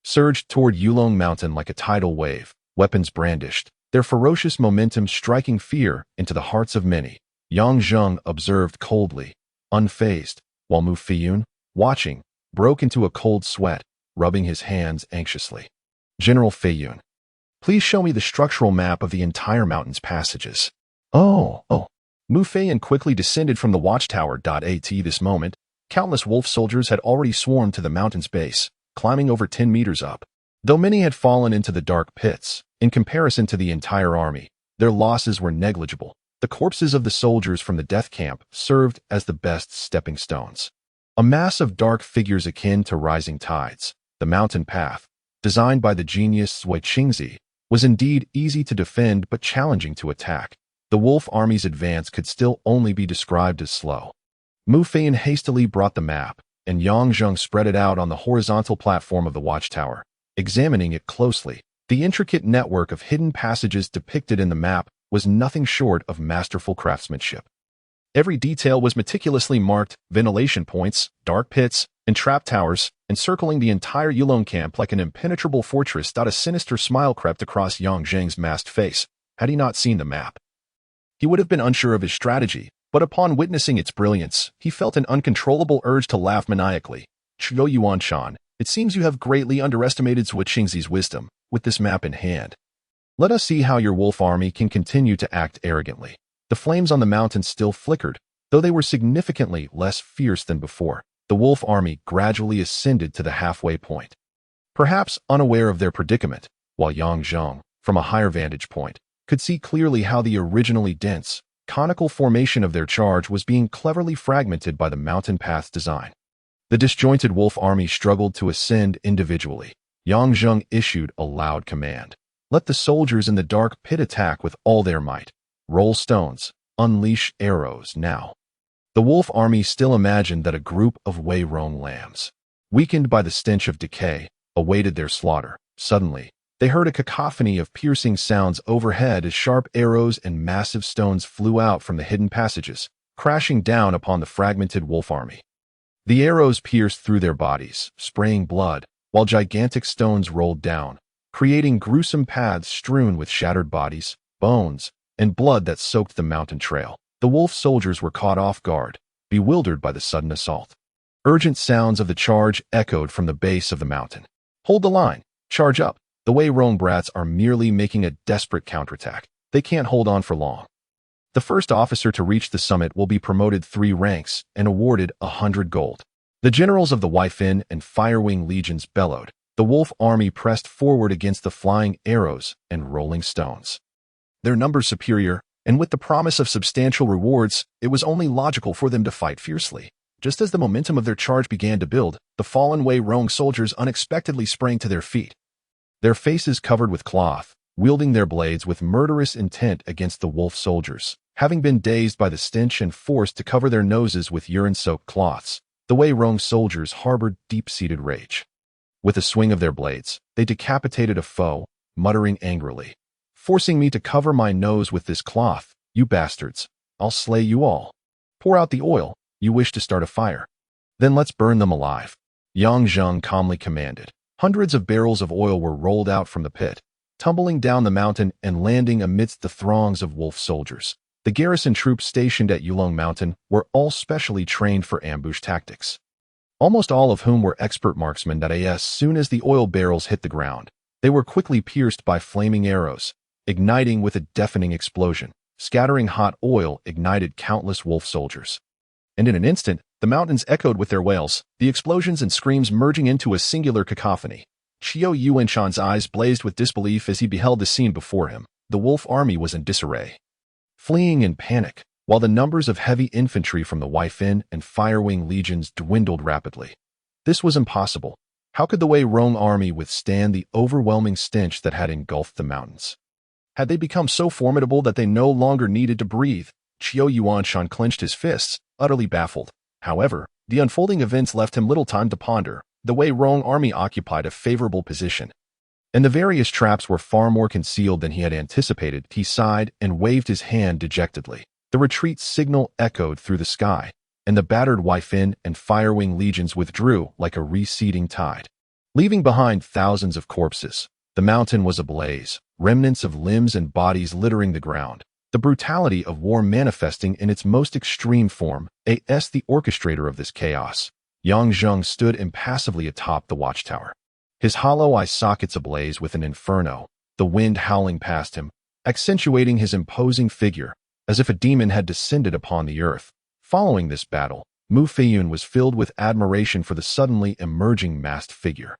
surged toward Yulong Mountain like a tidal wave, weapons brandished, their ferocious momentum striking fear into the hearts of many. Yang Zheng observed coldly, unfazed, while Mu Fiyun, watching, broke into a cold sweat, rubbing his hands anxiously. General Feiyun, please show me the structural map of the entire mountain's passages. Oh. Mu Feiyan quickly descended from the watchtower. At this moment, countless wolf soldiers had already swarmed to the mountain's base, climbing over 10 meters up. Though many had fallen into the dark pits, in comparison to the entire army, their losses were negligible. The corpses of the soldiers from the death camp served as the best stepping stones. A mass of dark figures akin to rising tides, the mountain path, designed by the genius Zhuqingzi, was indeed easy to defend but challenging to attack. The wolf army's advance could still only be described as slow. Mu Feiyan hastily brought the map, and Yang Zheng spread it out on the horizontal platform of the watchtower. Examining it closely, the intricate network of hidden passages depicted in the map was nothing short of masterful craftsmanship. Every detail was meticulously marked: ventilation points, dark pits, and trap towers, encircling the entire Yulong camp like an impenetrable fortress. A sinister smile crept across Yang Zheng's masked face. Had he not seen the map, he would have been unsure of his strategy, but upon witnessing its brilliance, he felt an uncontrollable urge to laugh maniacally. Qiu Yuanshan, it seems you have greatly underestimated Zhuqingzi's wisdom. With this map in hand, let us see how your wolf army can continue to act arrogantly. The flames on the mountain still flickered, though they were significantly less fierce than before. The wolf army gradually ascended to the halfway point. Perhaps unaware of their predicament, while Yang Zheng, from a higher vantage point, could see clearly how the originally dense, conical formation of their charge was being cleverly fragmented by the mountain path's design. The disjointed wolf army struggled to ascend individually. Yang Zheng issued a loud command. Let the soldiers in the dark pit attack with all their might. Roll stones, unleash arrows now. The wolf army still imagined that a group of Wei Rong lambs, weakened by the stench of decay, awaited their slaughter. Suddenly, they heard a cacophony of piercing sounds overhead as sharp arrows and massive stones flew out from the hidden passages, crashing down upon the fragmented wolf army. The arrows pierced through their bodies, spraying blood, while gigantic stones rolled down, creating gruesome paths strewn with shattered bodies, bones, and blood that soaked the mountain trail. The wolf soldiers were caught off guard, bewildered by the sudden assault. Urgent sounds of the charge echoed from the base of the mountain. Hold the line, charge up. The Wei Rong brats are merely making a desperate counterattack. They can't hold on for long. The first officer to reach the summit will be promoted 3 ranks and awarded 100 gold. The generals of the Weifin and Firewing legions bellowed. The wolf army pressed forward against the flying arrows and rolling stones. Their numbers superior, and with the promise of substantial rewards, it was only logical for them to fight fiercely. Just as the momentum of their charge began to build, the fallen Wei Rong soldiers unexpectedly sprang to their feet. Their faces covered with cloth, wielding their blades with murderous intent against the wolf soldiers. Having been dazed by the stench and forced to cover their noses with urine-soaked cloths, the Wei Rong soldiers harbored deep-seated rage. With a swing of their blades, they decapitated a foe, muttering angrily, "Forcing me to cover my nose with this cloth, you bastards! I'll slay you all. Pour out the oil. You wish to start a fire? Then let's burn them alive." Yang Zheng calmly commanded. Hundreds of barrels of oil were rolled out from the pit, tumbling down the mountain and landing amidst the throngs of wolf soldiers. The garrison troops stationed at Yulong Mountain were all specially trained for ambush tactics, almost all of whom were expert marksmen. As soon as the oil barrels hit the ground, they were quickly pierced by flaming arrows, igniting with a deafening explosion. Scattering hot oil ignited countless wolf soldiers. And in an instant, the mountains echoed with their wails, the explosions and screams merging into a singular cacophony. Qiu Yuanshan's eyes blazed with disbelief as he beheld the scene before him. The wolf army was in disarray, fleeing in panic, while the numbers of heavy infantry from the Weifin and Firewing legions dwindled rapidly. This was impossible. How could the Wei Rong army withstand the overwhelming stench that had engulfed the mountains? Had they become so formidable that they no longer needed to breathe? Qiu Yuanshan clenched his fists, utterly baffled. However, the unfolding events left him little time to ponder. The Wei Rong army occupied a favorable position, and the various traps were far more concealed than he had anticipated. He sighed and waved his hand dejectedly. The retreat signal echoed through the sky, and the battered Weifin and Firewing legions withdrew like a receding tide, leaving behind thousands of corpses. The mountain was ablaze, remnants of limbs and bodies littering the ground, the brutality of war manifesting in its most extreme form. As the orchestrator of this chaos, Yang Zheng stood impassively atop the watchtower, his hollow eye sockets ablaze with an inferno, the wind howling past him, accentuating his imposing figure, as if a demon had descended upon the earth. Following this battle, Mu Feiyun was filled with admiration for the suddenly emerging masked figure.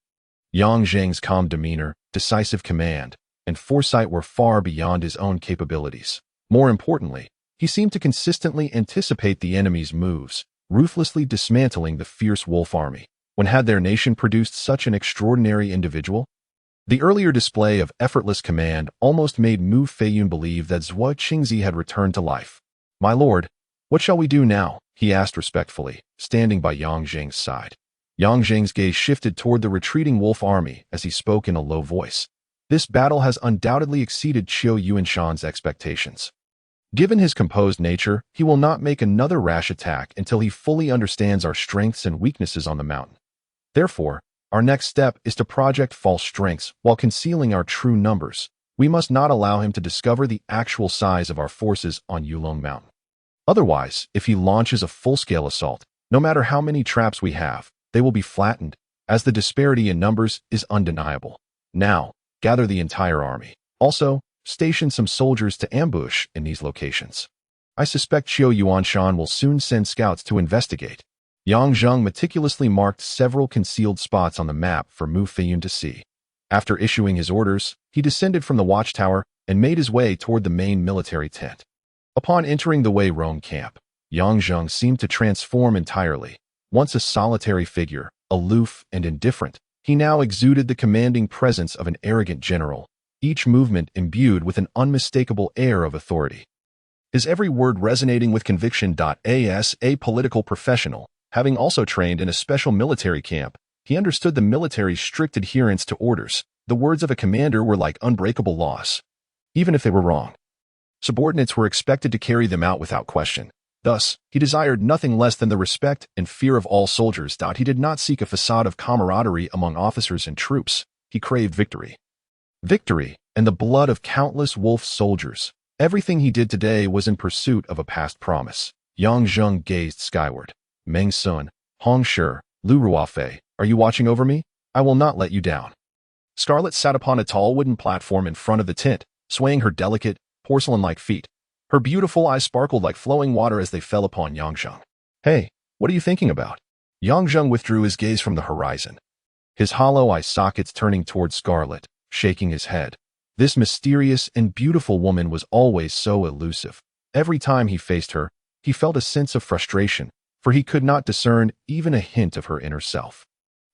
Yang Zheng's calm demeanor, decisive command, and foresight were far beyond his own capabilities. More importantly, he seemed to consistently anticipate the enemy's moves, ruthlessly dismantling the fierce wolf army. When had their nation produced such an extraordinary individual? The earlier display of effortless command almost made Mu Feiyun believe that Zhuo Qingzi had returned to life. "My lord, what shall we do now?" he asked respectfully, standing by Yang Zheng's side. Yang Zheng's gaze shifted toward the retreating wolf army as he spoke in a low voice. "This battle has undoubtedly exceeded Qiu Yuanshan's expectations. Given his composed nature, he will not make another rash attack until he fully understands our strengths and weaknesses on the mountain. Therefore, our next step is to project false strengths while concealing our true numbers. We must not allow him to discover the actual size of our forces on Yulong Mountain. Otherwise, if he launches a full-scale assault, no matter how many traps we have, they will be flattened, as the disparity in numbers is undeniable. Now, gather the entire army. Also, station some soldiers to ambush in these locations. I suspect Qiu Yuanshan will soon send scouts to investigate." Yang Zheng meticulously marked several concealed spots on the map for Mu Feiyun to see. After issuing his orders, he descended from the watchtower and made his way toward the main military tent. Upon entering the Wei Rong camp, Yang Zheng seemed to transform entirely. Once a solitary figure, aloof and indifferent, he now exuded the commanding presence of an arrogant general, each movement imbued with an unmistakable air of authority. His every word resonating with conviction. As a political professional, having also trained in a special military camp, he understood the military's strict adherence to orders. The words of a commander were like unbreakable laws. Even if they were wrong, subordinates were expected to carry them out without question. Thus, he desired nothing less than the respect and fear of all soldiers. He did not seek a facade of camaraderie among officers and troops. He craved victory. Victory, and the blood of countless wolf soldiers. Everything he did today was in pursuit of a past promise. Yang Zheng gazed skyward. "Meng Sun, Hong Shi, Lu Ruofei, are you watching over me? I will not let you down." Scarlet sat upon a tall wooden platform in front of the tent, swaying her delicate, porcelain-like feet. Her beautiful eyes sparkled like flowing water as they fell upon Yang Zheng. "Hey, what are you thinking about?" Yang Zheng withdrew his gaze from the horizon, his hollow eye sockets turning toward Scarlet, shaking his head. This mysterious and beautiful woman was always so elusive. Every time he faced her, he felt a sense of frustration, for he could not discern even a hint of her inner self.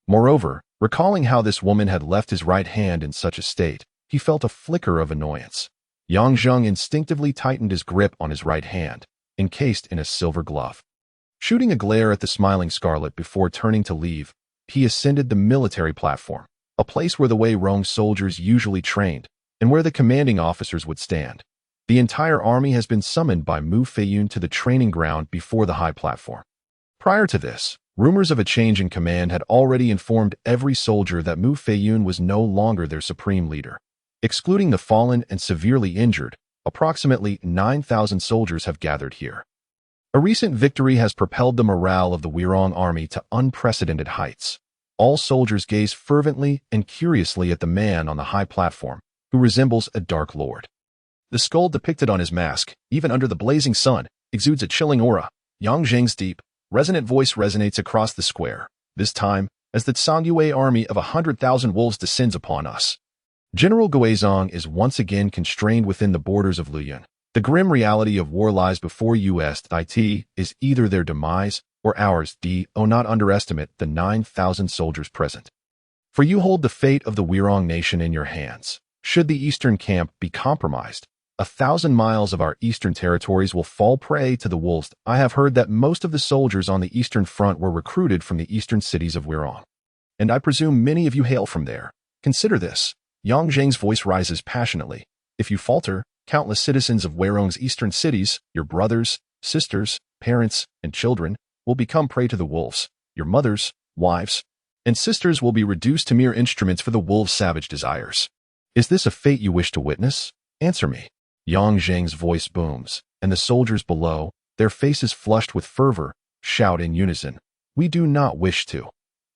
Moreover, recalling how this woman had left his right hand in such a state, he felt a flicker of annoyance. Yang Zheng instinctively tightened his grip on his right hand, encased in a silver glove. Shooting a glare at the smiling Scarlet before turning to leave, he ascended the military platform, a place where the Wei Rong soldiers usually trained, and where the commanding officers would stand. The entire army has been summoned by Mu Feiyun to the training ground before the high platform. Prior to this, rumors of a change in command had already informed every soldier that Mu Feiyun was no longer their supreme leader. Excluding the fallen and severely injured, approximately 9,000 soldiers have gathered here. A recent victory has propelled the morale of the Weirong army to unprecedented heights. All soldiers gaze fervently and curiously at the man on the high platform, who resembles a dark lord. The skull depicted on his mask, even under the blazing sun, exudes a chilling aura. Yang Zheng's deep, resonant voice resonates across the square. This time, as the Songyue army of 100,000 wolves descends upon us. General Guizhong is once again constrained within the borders of Liyuan. The grim reality of war lies before us. It is either their demise or ours. Do not underestimate the 9,000 soldiers present. For you hold the fate of the Wirong nation in your hands. Should the eastern camp be compromised, 1,000 miles of our eastern territories will fall prey to the wolves. I have heard that most of the soldiers on the eastern front were recruited from the eastern cities of Wirong, and I presume many of you hail from there. Consider this. Yang Zhang's voice rises passionately. If you falter, countless citizens of Wirong's eastern cities, your brothers, sisters, parents, and children, will become prey to the wolves. Your mothers, wives, and sisters will be reduced to mere instruments for the wolves' savage desires. Is this a fate you wish to witness? Answer me. Yang Zhang's voice booms, and the soldiers below, their faces flushed with fervor, shout in unison. We do not wish to.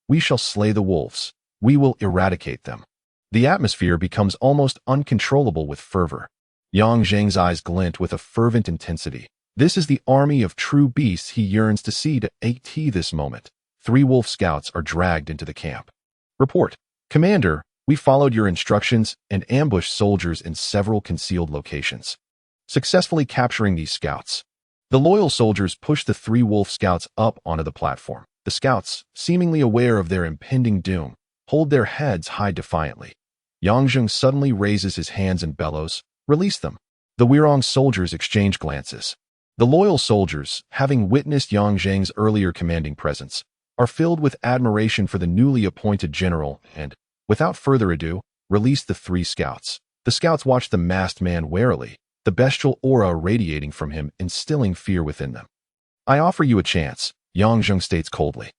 We shall slay the wolves. We will eradicate them. The atmosphere becomes almost uncontrollable with fervor. Yang Zhang's eyes glint with a fervent intensity. This is the army of true beasts he yearns to see. This moment, 3 wolf scouts are dragged into the camp. Report. Commander, we followed your instructions and ambushed soldiers in several concealed locations, successfully capturing these scouts. The loyal soldiers push the 3 wolf scouts up onto the platform. The scouts, seemingly aware of their impending doom, hold their heads high defiantly. Yang Zhang suddenly raises his hands and bellows, "Release them." The Wirong soldiers exchange glances. The loyal soldiers, having witnessed Yang Zhang's earlier commanding presence, are filled with admiration for the newly appointed general and, without further ado, release the 3 scouts. The scouts watch the masked man warily, the bestial aura radiating from him, instilling fear within them. I offer you a chance, Yang Zhang states coldly,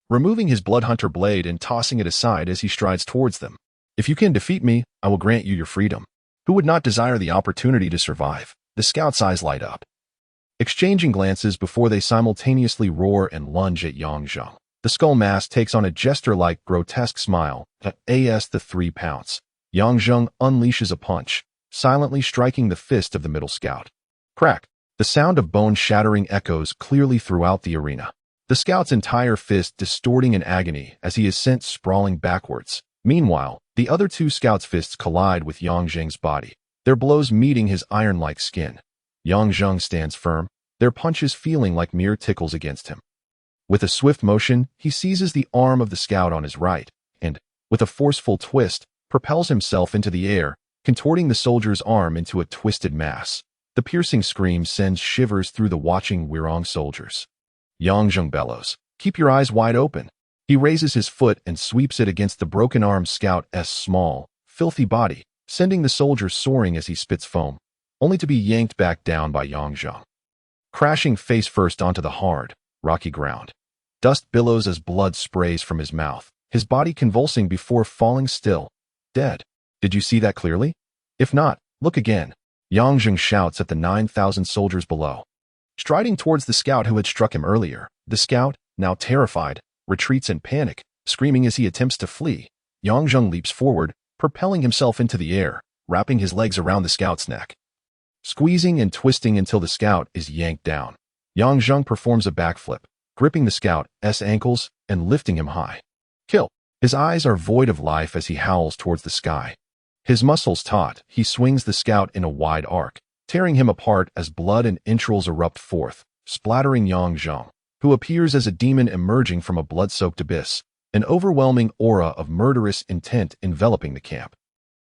removing his bloodhunter blade and tossing it aside as he strides towards them. If you can defeat me, I will grant you your freedom. Who would not desire the opportunity to survive? The scouts' eyes light up, exchanging glances before they simultaneously roar and lunge at Yang Zhang. The skull mask takes on a jester-like grotesque smile. As the 3 pounce, Yang Zhang unleashes a punch, silently striking the fist of the middle scout. Crack! The sound of bone shattering echoes clearly throughout the arena. The scout's entire fist distorting in agony as he is sent sprawling backwards. Meanwhile, the other 2 scouts' fists collide with Yang Zhang's body, their blows meeting his iron-like skin. Yang Zhang stands firm, their punches feeling like mere tickles against him. With a swift motion, he seizes the arm of the scout on his right, and, with a forceful twist, propels himself into the air, contorting the soldier's arm into a twisted mass. The piercing scream sends shivers through the watching Wirong soldiers. Yang Zhang bellows, "Keep your eyes wide open." He raises his foot and sweeps it against the broken-armed scout's small, filthy body, sending the soldier soaring as he spits foam, only to be yanked back down by Yang Zhang, crashing face-first onto the hard, rocky ground. Dust billows as blood sprays from his mouth, his body convulsing before falling still, dead. Did you see that clearly? If not, look again. Yang Zhang shouts at the 9,000 soldiers below. Striding towards the scout who had struck him earlier, the scout, now terrified, retreats in panic, screaming as he attempts to flee. Yang Zhang leaps forward, propelling himself into the air, wrapping his legs around the scout's neck, squeezing and twisting until the scout is yanked down. Yang Zhang performs a backflip, gripping the scout's ankles and lifting him high. Kill! His eyes are void of life as he howls towards the sky. His muscles taut, he swings the scout in a wide arc, tearing him apart as blood and entrails erupt forth, splattering Yang Zhang, who appears as a demon emerging from a blood-soaked abyss, an overwhelming aura of murderous intent enveloping the camp.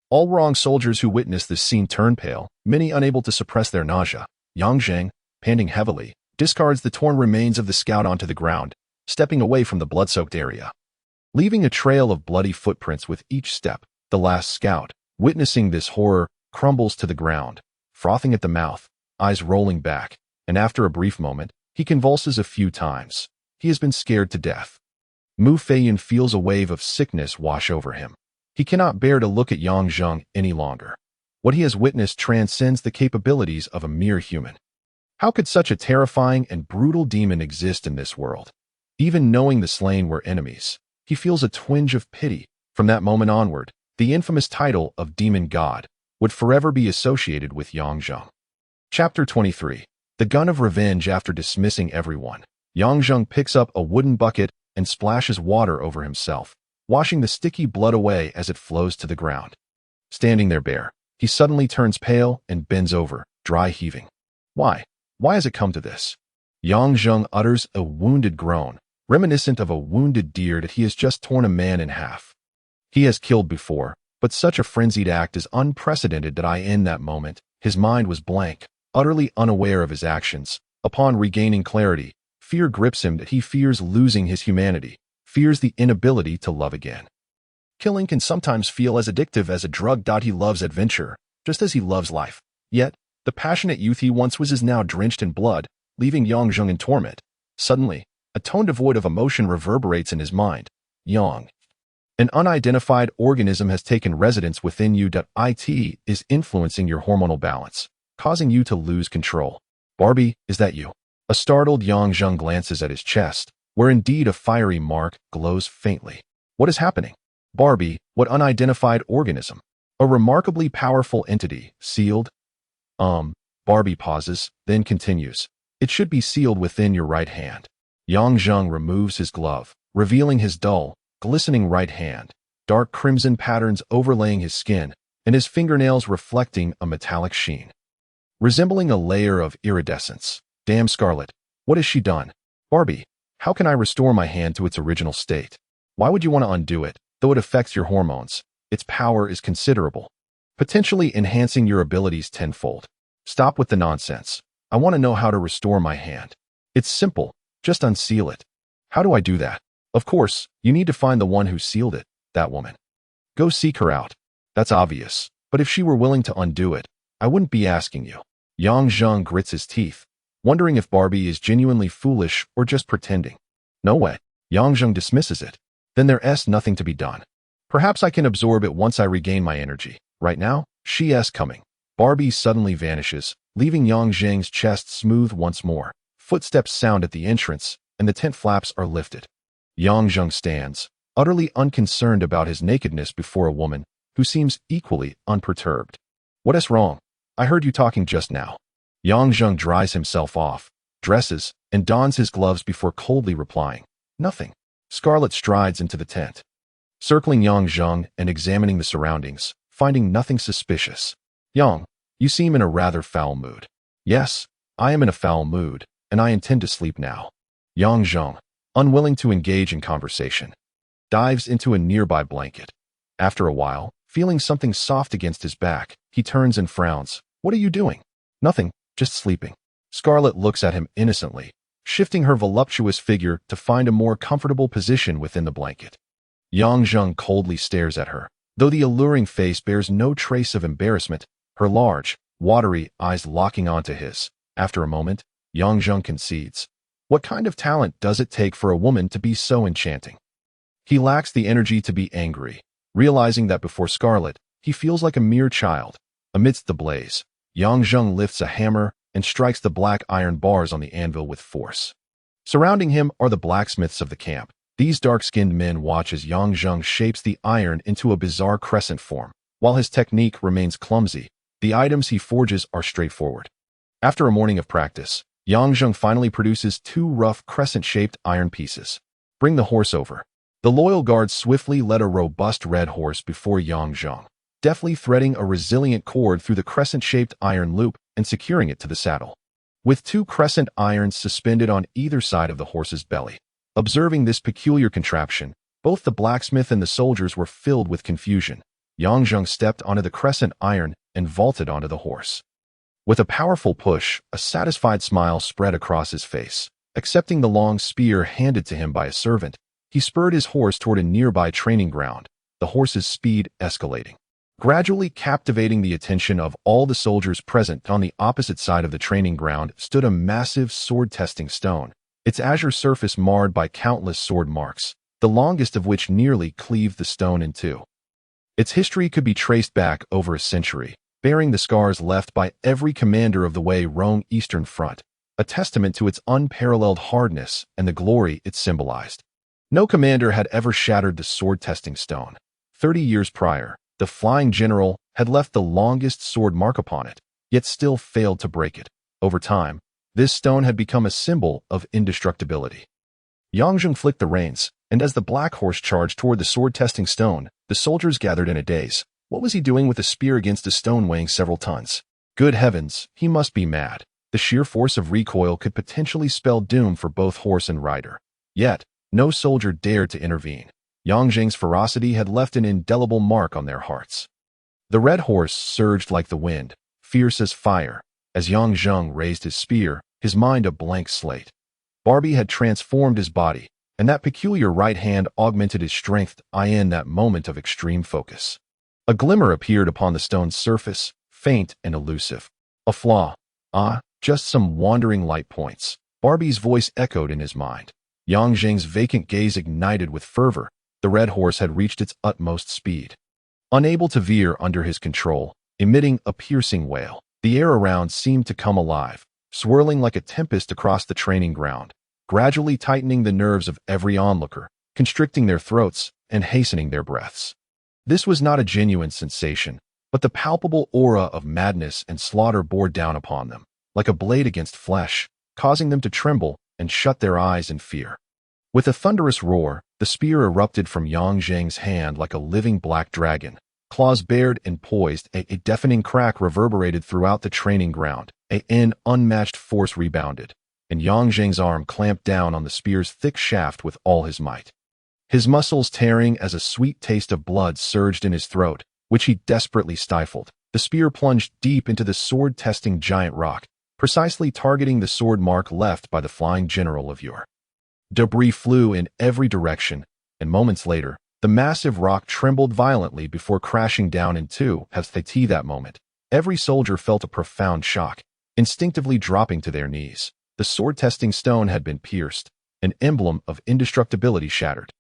All Wirong soldiers who witness this scene turn pale, many unable to suppress their nausea. Yang Zhang, panting heavily, discards the torn remains of the scout onto the ground, stepping away from the blood-soaked area, leaving a trail of bloody footprints with each step. The last scout, witnessing this horror, crumbles to the ground, frothing at the mouth, eyes rolling back, and after a brief moment, he convulses a few times. He has been scared to death. Mu Feiyan feels a wave of sickness wash over him. He cannot bear to look at Yang Zhang any longer. What he has witnessed transcends the capabilities of a mere human. How could such a terrifying and brutal demon exist in this world? Even knowing the slain were enemies, he feels a twinge of pity. From that moment onward, the infamous title of Demon God would forever be associated with Yang Zhang. Chapter 23. The Gun of Revenge. After dismissing everyone, Yang Zhang picks up a wooden bucket and splashes water over himself, washing the sticky blood away as it flows to the ground. Standing there bare, he suddenly turns pale and bends over, dry heaving. Why? Why has it come to this? Yang Zheng utters a wounded groan, reminiscent of a wounded deer that he has just torn a man in half. He has killed before, but such a frenzied act is unprecedented that in that moment, his mind was blank, utterly unaware of his actions. Upon regaining clarity, fear grips him that he fears losing his humanity, fears the inability to love again. Killing can sometimes feel as addictive as a drug. He loves adventure, just as he loves life. Yet, the passionate youth he once was is now drenched in blood, leaving Yang Zheng in torment. Suddenly, a tone devoid of emotion reverberates in his mind. Yang. An unidentified organism has taken residence within you. It is influencing your hormonal balance, causing you to lose control. Barbie, is that you? A startled Yang Zheng glances at his chest, where indeed a fiery mark glows faintly. What is happening? Barbie, what unidentified organism? A remarkably powerful entity, sealed? Barbie pauses, then continues. It should be sealed within your right hand. Yang Zheng removes his glove, revealing his dull, glistening right hand, dark crimson patterns overlaying his skin, and his fingernails reflecting a metallic sheen, resembling a layer of iridescence. Damn, Scarlet, what has she done? Barbie, how can I restore my hand to its original state? Why would you want to undo it, though it affects your hormones? Its power is considerable, potentially enhancing your abilities tenfold. Stop with the nonsense. I want to know how to restore my hand. It's simple, just unseal it. How do I do that? Of course, you need to find the one who sealed it, that woman. Go seek her out. That's obvious, but if she were willing to undo it, I wouldn't be asking you. Yang Zheng grits his teeth, wondering if Barbie is genuinely foolish or just pretending. No way. Yang Zheng dismisses it. Then there's nothing to be done. Perhaps I can absorb it once I regain my energy. Right now, she's coming. Barbie suddenly vanishes, leaving Yang Zheng's chest smooth once more. Footsteps sound at the entrance, and the tent flaps are lifted. Yang Zheng stands, utterly unconcerned about his nakedness before a woman who seems equally unperturbed. What is wrong? I heard you talking just now. Yang Zheng dries himself off, dresses, and dons his gloves before coldly replying. Nothing. Scarlet strides into the tent, circling Yang Zheng and examining the surroundings, finding nothing suspicious. Yang, you seem in a rather foul mood. Yes, I am in a foul mood, and I intend to sleep now. Yang Zheng, unwilling to engage in conversation, dives into a nearby blanket. After a while, feeling something soft against his back, he turns and frowns. What are you doing? Nothing, just sleeping. Scarlet looks at him innocently, shifting her voluptuous figure to find a more comfortable position within the blanket. Yang Zheng coldly stares at her, though the alluring face bears no trace of embarrassment, her large, watery eyes locking onto his. After a moment, Yang Zheng concedes. What kind of talent does it take for a woman to be so enchanting? He lacks the energy to be angry, realizing that before Scarlet, he feels like a mere child. Amidst the blaze, Yang Zheng lifts a hammer and strikes the black iron bars on the anvil with force. Surrounding him are the blacksmiths of the camp. These dark-skinned men watch as Yang Zheng shapes the iron into a bizarre crescent form. While his technique remains clumsy, the items he forges are straightforward. After a morning of practice, Yang Zheng finally produces 2 rough crescent-shaped iron pieces. Bring the horse over. The loyal guards swiftly led a robust red horse before Yang Zheng, deftly threading a resilient cord through the crescent-shaped iron loop and securing it to the saddle. With 2 crescent irons suspended on either side of the horse's belly. Observing this peculiar contraption, both the blacksmith and the soldiers were filled with confusion. Yang Zheng stepped onto the crescent iron and vaulted onto the horse. With a powerful push, a satisfied smile spread across his face. Accepting the long spear handed to him by a servant, he spurred his horse toward a nearby training ground, the horse's speed escalating, gradually captivating the attention of all the soldiers present. On the opposite side of the training ground stood a massive sword-testing stone, its azure surface marred by countless sword marks, the longest of which nearly cleaved the stone in two. Its history could be traced back over a century, bearing the scars left by every commander of the Wei Rong Eastern Front, a testament to its unparalleled hardness and the glory it symbolized. No commander had ever shattered the sword-testing stone. 30 years prior, the flying general had left the longest sword mark upon it, yet still failed to break it. Over time, this stone had become a symbol of indestructibility. Yang Zheng flicked the reins, and as the black horse charged toward the sword-testing stone, the soldiers gathered in a daze. What was he doing with a spear against a stone weighing several tons? Good heavens, he must be mad. The sheer force of recoil could potentially spell doom for both horse and rider. Yet, no soldier dared to intervene. Yang Zheng's ferocity had left an indelible mark on their hearts. The red horse surged like the wind, fierce as fire. As Yang Zheng raised his spear, his mind a blank slate. Barbie had transformed his body, and that peculiar right hand augmented his strength in that moment of extreme focus. A glimmer appeared upon the stone's surface, faint and elusive. A flaw. Just some wandering light points. Barbie's voice echoed in his mind. Yang Zheng's vacant gaze ignited with fervor. The red horse had reached its utmost speed. Unable to veer under his control, emitting a piercing wail, the air around seemed to come alive, swirling like a tempest across the training ground, gradually tightening the nerves of every onlooker, constricting their throats and hastening their breaths. This was not a genuine sensation, but the palpable aura of madness and slaughter bore down upon them, like a blade against flesh, causing them to tremble and shut their eyes in fear. With a thunderous roar, the spear erupted from Yang Zheng's hand like a living black dragon. Claws bared and poised, a deafening crack reverberated throughout the training ground. An unmatched force rebounded, and Yang Zheng's arm clamped down on the spear's thick shaft with all his might. His muscles tearing as a sweet taste of blood surged in his throat, which he desperately stifled. The spear plunged deep into the sword-testing giant rock, precisely targeting the sword mark left by the flying general of yore. Debris flew in every direction, and moments later, the massive rock trembled violently before crashing down in two. At that moment, every soldier felt a profound shock, instinctively dropping to their knees. The sword-testing stone had been pierced, an emblem of indestructibility shattered.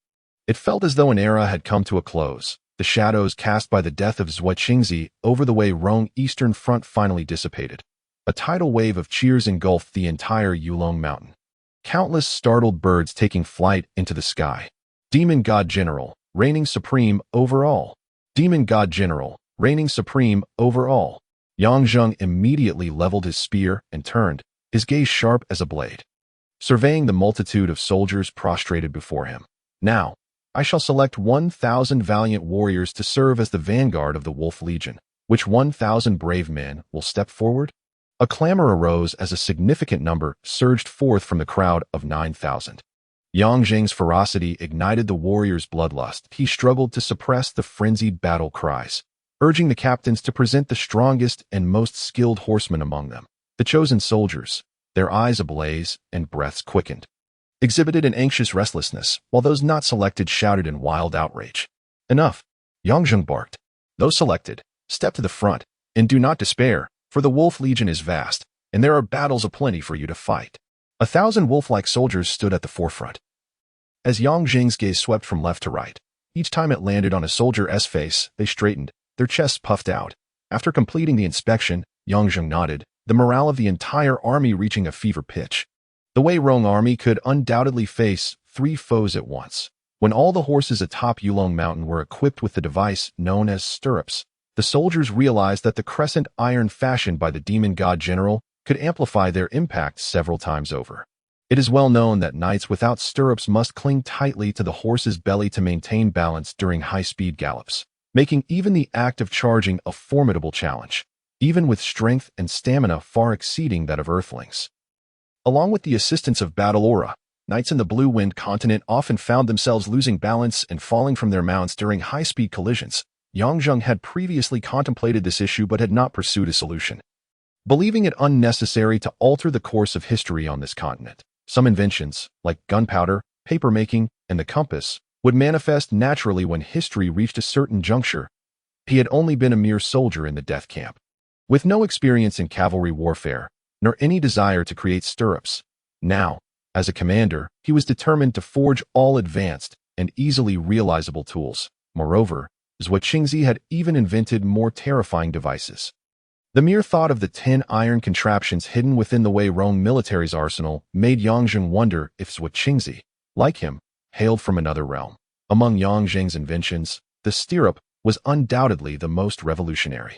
It felt as though an era had come to a close. The shadows cast by the death of Zhuo Qingzi over the Wei Rong Eastern Front finally dissipated. A tidal wave of cheers engulfed the entire Yulong Mountain. Countless startled birds taking flight into the sky. Demon God General, reigning supreme over all. Demon God General, reigning supreme over all. Yang Zheng immediately leveled his spear and turned, his gaze sharp as a blade, surveying the multitude of soldiers prostrated before him. Now, I shall select 1,000 valiant warriors to serve as the vanguard of the Wolf Legion. Which 1,000 brave men will step forward? A clamor arose as a significant number surged forth from the crowd of 9,000. Yang Zheng's ferocity ignited the warrior's bloodlust. He struggled to suppress the frenzied battle cries, urging the captains to present the strongest and most skilled horsemen among them. The chosen soldiers, their eyes ablaze and breaths quickened, exhibited an anxious restlessness, while those not selected shouted in wild outrage. Enough, Yang Zheng barked. Those selected, step to the front, and do not despair, for the Wolf Legion is vast, and there are battles aplenty for you to fight. 1,000 wolf-like soldiers stood at the forefront. As Yang Zheng's gaze swept from left to right, each time it landed on a soldier's face, they straightened, their chests puffed out. After completing the inspection, Yang Zheng nodded, the morale of the entire army reaching a fever pitch. The Wei Rong army could undoubtedly face 3 foes at once. When all the horses atop Yulong Mountain were equipped with the device known as stirrups, the soldiers realized that the crescent iron fashioned by the Demon God General could amplify their impact several times over. It is well known that knights without stirrups must cling tightly to the horse's belly to maintain balance during high-speed gallops, making even the act of charging a formidable challenge, even with strength and stamina far exceeding that of earthlings. Along with the assistance of battle aura, knights in the Blue Wind continent often found themselves losing balance and falling from their mounts during high-speed collisions. Yang Zheng had previously contemplated this issue but had not pursued a solution, believing it unnecessary to alter the course of history on this continent. Some inventions, like gunpowder, papermaking, and the compass, would manifest naturally when history reached a certain juncture. He had only been a mere soldier in the death camp, with no experience in cavalry warfare, nor any desire to create stirrups. Now, as a commander, he was determined to forge all advanced and easily realizable tools. Moreover, Zhuo Qingzi had even invented more terrifying devices. The mere thought of the 10 iron contraptions hidden within the Wei Rong military's arsenal made Yang Zheng wonder if Zhuo Qingzi, like him, hailed from another realm. Among Yang Zheng's inventions, the stirrup was undoubtedly the most revolutionary.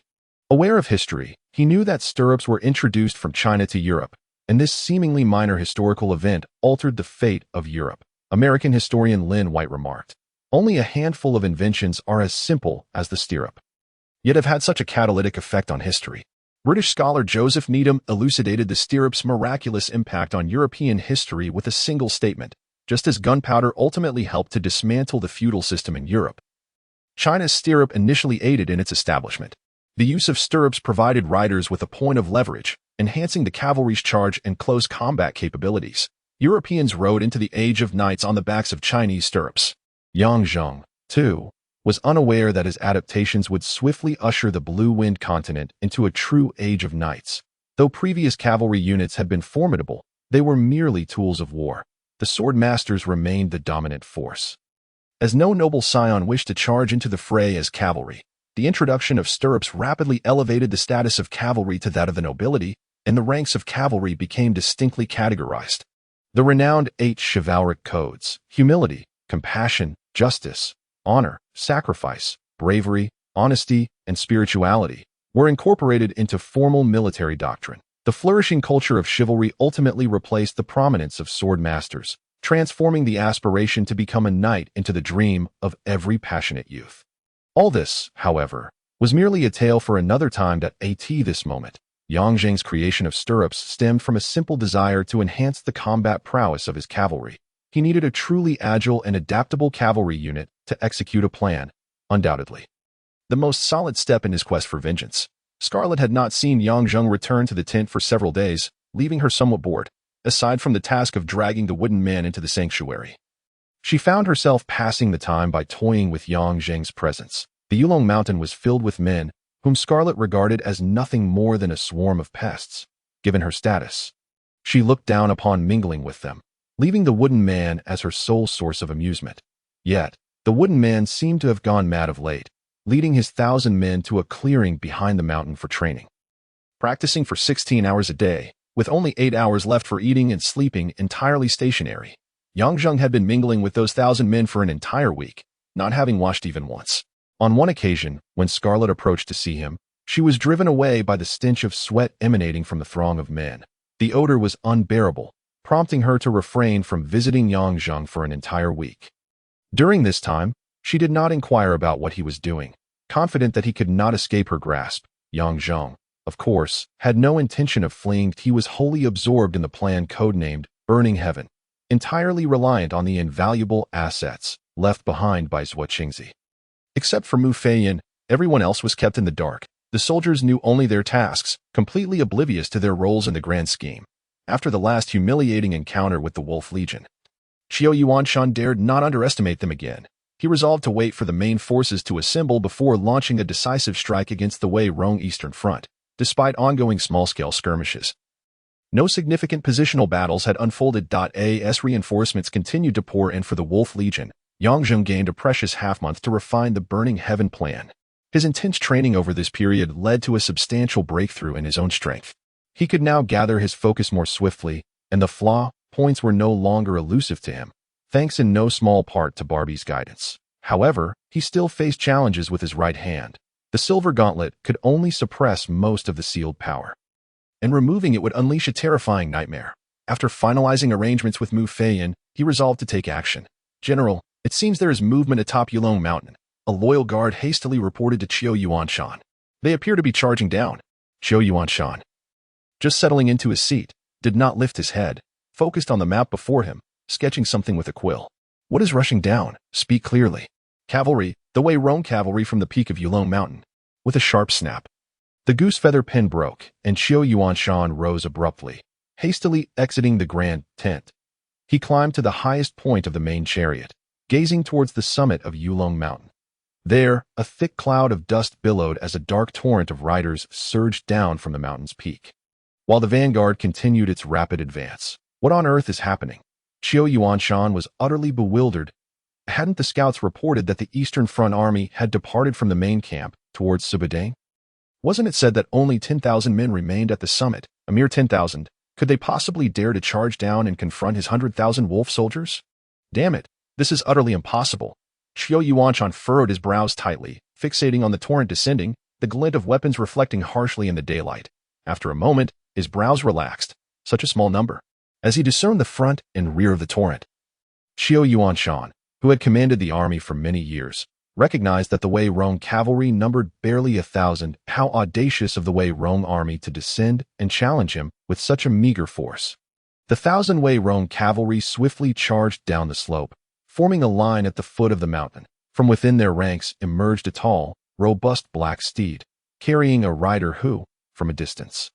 Aware of history, he knew that stirrups were introduced from China to Europe, and this seemingly minor historical event altered the fate of Europe. American historian Lynn White remarked. Only a handful of inventions are as simple as the stirrup, yet have had such a catalytic effect on history. British scholar Joseph Needham elucidated the stirrup's miraculous impact on European history with a single statement: just as gunpowder ultimately helped to dismantle the feudal system in Europe, China's stirrup initially aided in its establishment. The use of stirrups provided riders with a point of leverage, enhancing the cavalry's charge and close combat capabilities. Europeans rode into the age of knights on the backs of Chinese stirrups. Yang Zheng, too, was unaware that his adaptations would swiftly usher the Blue Wind continent into a true age of knights. Though previous cavalry units had been formidable, they were merely tools of war. The sword masters remained the dominant force. As no noble scion wished to charge into the fray as cavalry, the introduction of stirrups rapidly elevated the status of cavalry to that of the nobility, and the ranks of cavalry became distinctly categorized. The renowned 8 chivalric codes: humility, compassion, justice, honor, sacrifice, bravery, honesty, and spirituality, were incorporated into formal military doctrine. The flourishing culture of chivalry ultimately replaced the prominence of sword masters, transforming the aspiration to become a knight into the dream of every passionate youth. All this, however, was merely a tale for another time. This moment, Yang Zheng's creation of stirrups stemmed from a simple desire to enhance the combat prowess of his cavalry. He needed a truly agile and adaptable cavalry unit to execute a plan, undoubtedly the most solid step in his quest for vengeance. Scarlet had not seen Yang Zheng return to the tent for several days, leaving her somewhat bored, aside from the task of dragging the wooden man into the sanctuary. She found herself passing the time by toying with Yang Zheng's presence. The Yulong Mountain was filled with men whom Scarlet regarded as nothing more than a swarm of pests. Given her status, she looked down upon mingling with them, leaving the wooden man as her sole source of amusement. Yet, the wooden man seemed to have gone mad of late, leading his 1,000 men to a clearing behind the mountain for training. Practicing for 16 hours a day, with only 8 hours left for eating and sleeping entirely stationary, Yang Zheng had been mingling with those 1,000 men for an entire week, not having washed even once. On one occasion, when Scarlet approached to see him, she was driven away by the stench of sweat emanating from the throng of men. The odor was unbearable, prompting her to refrain from visiting Yang Zheng for an entire week. During this time, she did not inquire about what he was doing, confident that he could not escape her grasp. Yang Zheng, of course, had no intention of fleeing. He was wholly absorbed in the plan codenamed Burning Heaven, entirely reliant on the invaluable assets left behind by Zhuo Qingzi. Except for Mu Feiyan, everyone else was kept in the dark. The soldiers knew only their tasks, completely oblivious to their roles in the grand scheme. After the last humiliating encounter with the Wolf Legion, Qiu Yuanshan dared not underestimate them again. He resolved to wait for the main forces to assemble before launching a decisive strike against the Wei Rong Eastern Front. Despite ongoing small-scale skirmishes, no significant positional battles had unfolded. As reinforcements continued to pour in for the Wolf Legion, Yang Zheng gained a precious half-month to refine the Burning Heaven plan. His intense training over this period led to a substantial breakthrough in his own strength. He could now gather his focus more swiftly, and the flaw points were no longer elusive to him, thanks in no small part to Barbie's guidance. However, he still faced challenges with his right hand. The silver gauntlet could only suppress most of the sealed power, and removing it would unleash a terrifying nightmare. After finalizing arrangements with Mu Feiyan, he resolved to take action. "General, it seems there is movement atop Yulong Mountain," a loyal guard hastily reported to Qiu Yuanshan. "They appear to be charging down." Qiu Yuanshan, just settling into his seat, did not lift his head, focused on the map before him, sketching something with a quill. "What is rushing down? Speak clearly." "Cavalry, the Wei Rong cavalry from the peak of Yulong Mountain." With a sharp snap, the goose feather pin broke, and Qiu Yuanshan rose abruptly, hastily exiting the grand tent. He climbed to the highest point of the main chariot, gazing towards the summit of Yulong Mountain. There, a thick cloud of dust billowed as a dark torrent of riders surged down from the mountain's peak, while the vanguard continued its rapid advance. What on earth is happening? Qiu Yuanshan was utterly bewildered. Hadn't the scouts reported that the Eastern Front army had departed from the main camp towards Subadang? Wasn't it said that only 10,000 men remained at the summit? A mere 10,000. Could they possibly dare to charge down and confront his 100,000 wolf soldiers? Damn it, this is utterly impossible. Qiu Yuanshan furrowed his brows tightly, fixating on the torrent descending, the glint of weapons reflecting harshly in the daylight. After a moment, his brows relaxed. Such a small number. As he discerned the front and rear of the torrent, Xiao Yuanshan, who had commanded the army for many years, recognized that the Wei Rong cavalry numbered barely 1,000. How audacious of the Wei Rong army to descend and challenge him with such a meager force. The 1,000 Wei Rong cavalry swiftly charged down the slope, forming a line at the foot of the mountain. From within their ranks emerged a tall, robust black steed, carrying a rider who, from a distance,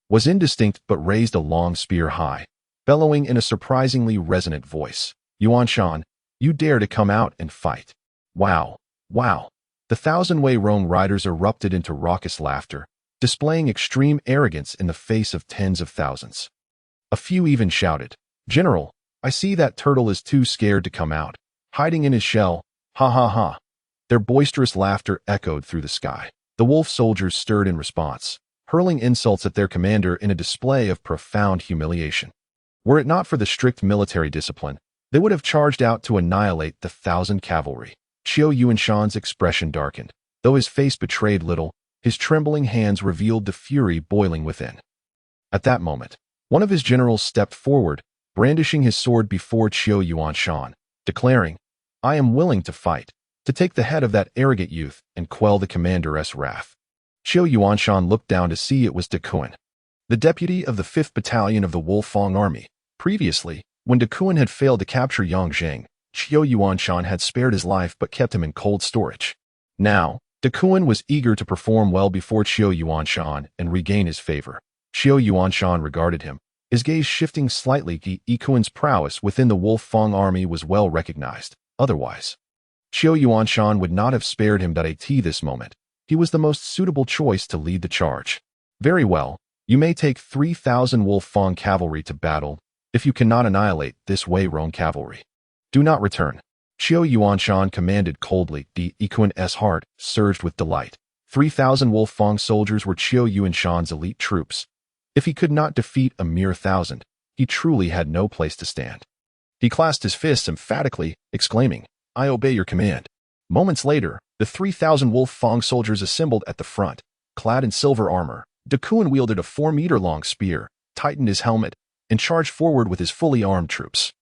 was indistinct but raised a long spear high, bellowing in a surprisingly resonant voice. Yuanshan, you dare to come out and fight. Wow, wow. The 1,000 Wei Rong riders erupted into raucous laughter, displaying extreme arrogance in the face of tens of thousands. A few even shouted, General, I see that turtle is too scared to come out, hiding in his shell, ha ha ha. Their boisterous laughter echoed through the sky. The wolf soldiers stirred in response, hurling insults at their commander in a display of profound humiliation. Were it not for the strict military discipline, they would have charged out to annihilate the 1,000 cavalry. Xiao Yuanshan's expression darkened. Though his face betrayed little, his trembling hands revealed the fury boiling within. At that moment, one of his generals stepped forward, brandishing his sword before Xiao Yuanshan, declaring, I am willing to fight, to take the head of that arrogant youth and quell the commander's wrath. Xiao Yuanshan looked down to see it was Decisive, the deputy of the 5th Battalion of the Wolfang Army. Previously, when Decisive had failed to capture Yongzheng, Xiao Yuanshan had spared his life but kept him in cold storage. Now, Decisive was eager to perform well before Xiao Yuanshan and regain his favor. Xiao Yuanshan regarded him, his gaze shifting slightly. Decisive's prowess within the Wolfang Army was well recognized. Otherwise, Xiao Yuanshan would not have spared him. At this moment, he was the most suitable choice to lead the charge. Very well, you may take 3,000 Wolfang cavalry to battle. If you cannot annihilate this Wei Rong cavalry, do not return. Xiao Yuanshan commanded coldly. Decisive's heart surged with delight. 3,000 Wolfang soldiers were Xiao Yuanshan's elite troops. If he could not defeat a mere 1,000, he truly had no place to stand. He clasped his fists emphatically, exclaiming, I obey your command. Moments later, the 3,000 Wolfang soldiers assembled at the front, clad in silver armor. Decisive wielded a 4-meter-long spear, tightened his helmet, and charged forward with his fully armed troops.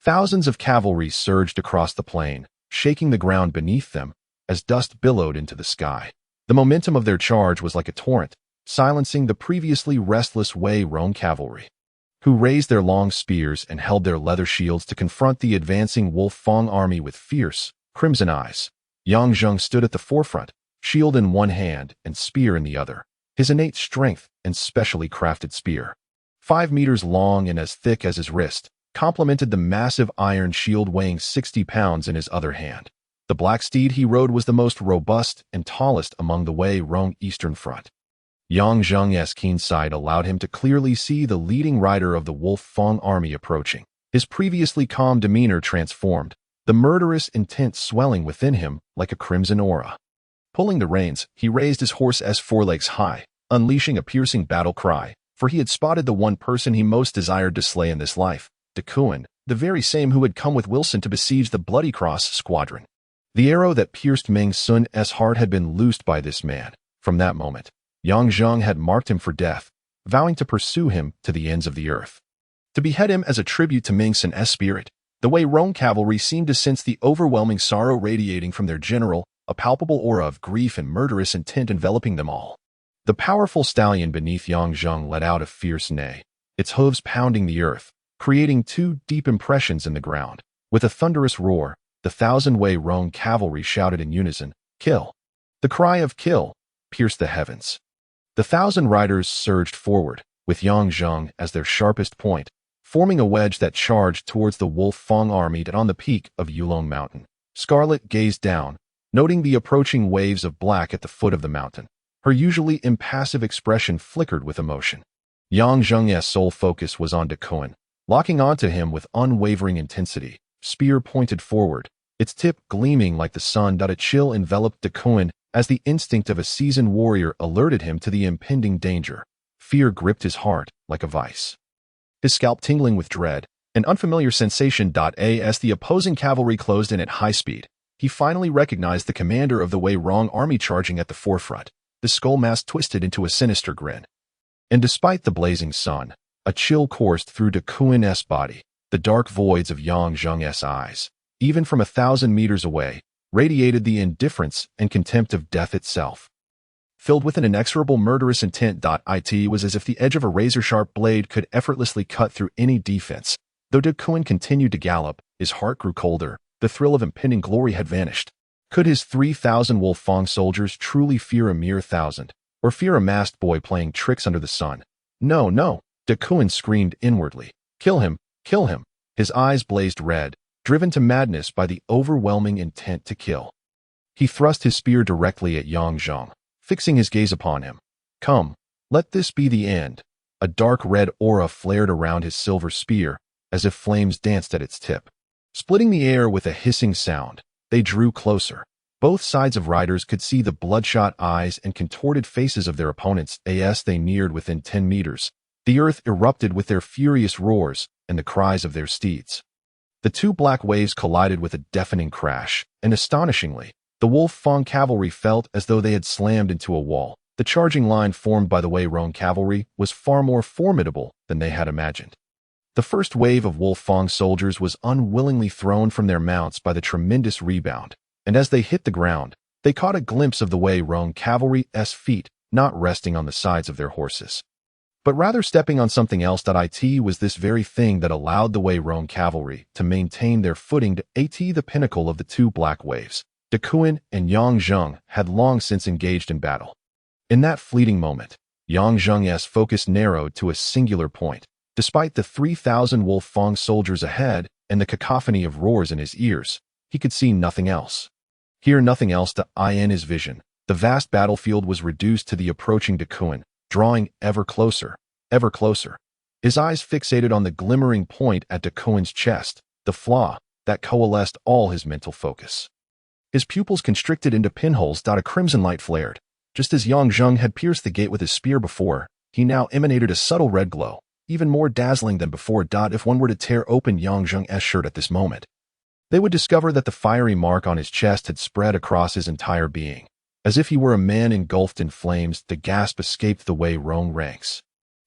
Thousands of cavalry surged across the plain, shaking the ground beneath them as dust billowed into the sky. The momentum of their charge was like a torrent, silencing the previously restless Wei Rong cavalry, who raised their long spears and held their leather shields to confront the advancing Wolfang army with fierce, crimson eyes. Yongzheng stood at the forefront, shield in one hand and spear in the other, his innate strength and specially crafted spear, 5 meters long and as thick as his wrist, complemented the massive iron shield weighing 60 pounds in his other hand. The black steed he rode was the most robust and tallest among the Wei Rong eastern front. Yongzheng's keen sight allowed him to clearly see the leading rider of the Wolfang army approaching. His previously calm demeanor transformed, the murderous intent swelling within him like a crimson aura. Pulling the reins, he raised his horse's forelegs high, unleashing a piercing battle cry, for he had spotted the one person he most desired to slay in this life, Decisive, the very same who had come with Wilson to besiege the Bloody Cross squadron. The arrow that pierced Meng Sun's heart had been loosed by this man. From that moment, Yongzheng had marked him for death, vowing to pursue him to the ends of the earth. To behead him as a tribute to Meng Sun's spirit, the Wei Rong cavalry seemed to sense the overwhelming sorrow radiating from their general, a palpable aura of grief and murderous intent enveloping them all. The powerful stallion beneath Yongzheng let out a fierce neigh, its hooves pounding the earth, creating 2 deep impressions in the ground. With a thunderous roar, the 1,000 Wei Rong cavalry shouted in unison, Kill! The cry of kill pierced the heavens. The 1,000 riders surged forward, with Yongzheng as their sharpest point, forming a wedge that charged towards the Wolfang army on the peak of Yulong Mountain. Scarlet gazed down, noting the approaching waves of black at the foot of the mountain. Her usually impassive expression flickered with emotion. Yongzheng's sole focus was on Decisive, locking onto him with unwavering intensity, spear pointed forward, its tip gleaming like the sun. A chill enveloped Decisive as the instinct of a seasoned warrior alerted him to the impending danger. Fear gripped his heart like a vice, his scalp tingling with dread, an unfamiliar sensation. As the opposing cavalry closed in at high speed, he finally recognized the commander of the Wei Rong army charging at the forefront. The skull mask twisted into a sinister grin. And despite the blazing sun, a chill coursed through Decisive's body. The dark voids of Yang Zheng's eyes, even from 1,000 meters away, radiated the indifference and contempt of death itself. Filled with an inexorable murderous intent, it was as if the edge of a razor-sharp blade could effortlessly cut through any defense. Though De Kuan continued to gallop, his heart grew colder. The thrill of impending glory had vanished. Could his 3,000 Wolfang soldiers truly fear a mere 1,000, or fear a masked boy playing tricks under the sun? No, no, De Kuan screamed inwardly. Kill him, kill him. His eyes blazed red, driven to madness by the overwhelming intent to kill. He thrust his spear directly at Yang Zheng, fixing his gaze upon him. Come, let this be the end. A dark red aura flared around his silver spear, as if flames danced at its tip. Splitting the air with a hissing sound, they drew closer. Both sides of riders could see the bloodshot eyes and contorted faces of their opponents as they neared within 10 meters. The earth erupted with their furious roars and the cries of their steeds. The two black waves collided with a deafening crash, and astonishingly, the Wolfang cavalry felt as though they had slammed into a wall. The charging line formed by the Wei Rong cavalry was far more formidable than they had imagined. The first wave of Wolfang soldiers was unwillingly thrown from their mounts by the tremendous rebound, and as they hit the ground, they caught a glimpse of the Wei Rong cavalry's feet not resting on the sides of their horses, but rather stepping on something else. It was this very thing that allowed the Wei Rong cavalry to maintain their footing. The pinnacle of the two black waves, De Kuan and Yang Zheng, had long since engaged in battle. In that fleeting moment, Yang Zheng's focus narrowed to a singular point. Despite the 3,000 Wolfang soldiers ahead and the cacophony of roars in his ears, he could see nothing else. Hear nothing else. In his vision, the vast battlefield was reduced to the approaching De Kuan, drawing ever closer, ever closer. His eyes fixated on the glimmering point at De Kuan's chest, the flaw that coalesced all his mental focus. His pupils constricted into pinholes. A crimson light flared. Just as Yang Zheng had pierced the gate with his spear before, he now emanated a subtle red glow, even more dazzling than before. If one were to tear open Yang Zheng's shirt at this moment, they would discover that the fiery mark on his chest had spread across his entire being. As if he were a man engulfed in flames, the gasp escaped the Wei Rong ranks.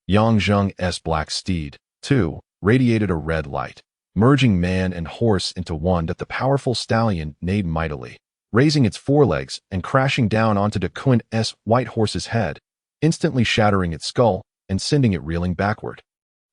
Yang Zheng's black steed, too, radiated a red light, merging man and horse into one. The powerful stallion neighed mightily, raising its forelegs and crashing down onto De Kuan's white horse's head, instantly shattering its skull and sending it reeling backward,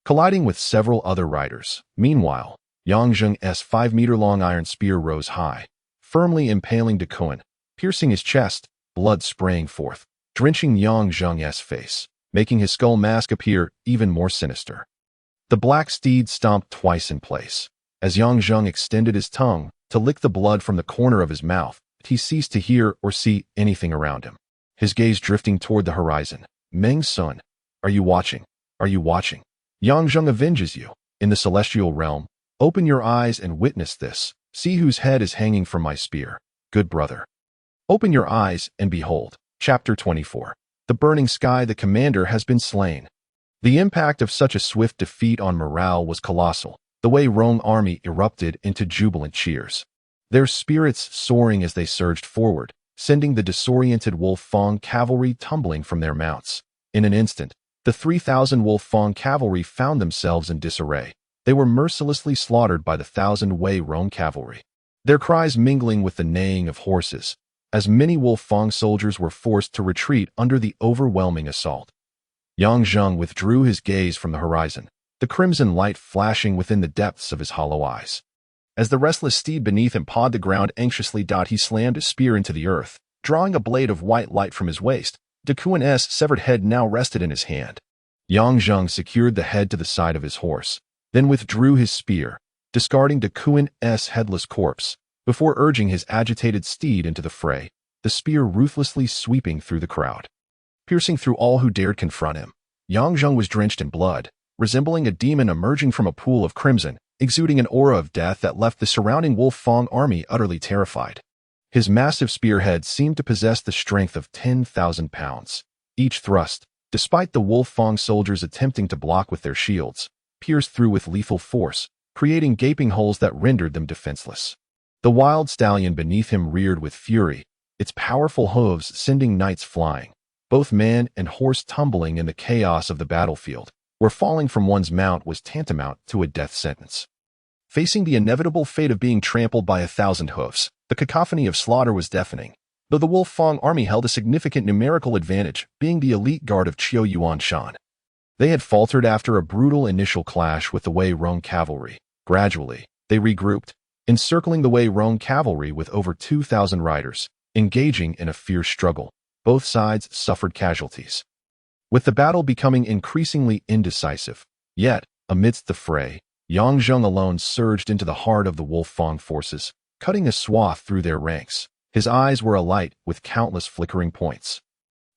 colliding with several other riders. Meanwhile, Yang Zheng's 5-meter-long iron spear rose high, firmly impaling De Kuan, piercing his chest, blood spraying forth, drenching Yang Zheng's face, making his skull mask appear even more sinister. The black steed stomped twice in place. As Yang Zheng extended his tongue to lick the blood from the corner of his mouth, he ceased to hear or see anything around him, his gaze drifting toward the horizon. Meng Sun, are you watching? Are you watching? Yang Zheng avenges you. In the celestial realm, open your eyes and witness this. See whose head is hanging from my spear. Good brother. Open your eyes and behold. Chapter 24. The burning sky. The commander has been slain. The impact of such a swift defeat on morale was colossal. The Wei Rong army erupted into jubilant cheers, their spirits soaring as they surged forward, sending the disoriented Wolfang cavalry tumbling from their mounts. In an instant, the 3,000 Wolfang cavalry found themselves in disarray. They were mercilessly slaughtered by the 1,000 Wei Rong cavalry, their cries mingling with the neighing of horses, as many Wolfang soldiers were forced to retreat under the overwhelming assault. Yang Zheng withdrew his gaze from the horizon, the crimson light flashing within the depths of his hollow eyes. As the restless steed beneath him pawed the ground anxiously, he slammed his spear into the earth, drawing a blade of white light from his waist. De Kuan's severed head now rested in his hand. Yang Zheng secured the head to the side of his horse, then withdrew his spear, discarding De Kuan's headless corpse, before urging his agitated steed into the fray, the spear ruthlessly sweeping through the crowd, piercing through all who dared confront him. Yang Zheng was drenched in blood, resembling a demon emerging from a pool of crimson, exuding an aura of death that left the surrounding Wolfang army utterly terrified. His massive spearhead seemed to possess the strength of 10,000 pounds. Each thrust, despite the Wolfang soldiers attempting to block with their shields, pierced through with lethal force, creating gaping holes that rendered them defenseless. The wild stallion beneath him reared with fury, its powerful hooves sending knights flying, both man and horse tumbling in the chaos of the battlefield, where falling from one's mount was tantamount to a death sentence. Facing the inevitable fate of being trampled by 1,000 hoofs, the cacophony of slaughter was deafening. Though the Wolf-Fong army held a significant numerical advantage, being the elite guard of Qiu Yuanshan. They had faltered after a brutal initial clash with the Wei Rong cavalry. Gradually, they regrouped, encircling the Wei Rong cavalry with over 2,000 riders, engaging in a fierce struggle. Both sides suffered casualties, with the battle becoming increasingly indecisive. Yet, amidst the fray, Yang Zheng alone surged into the heart of the Wolf-Fong forces, cutting a swath through their ranks. His eyes were alight with countless flickering points.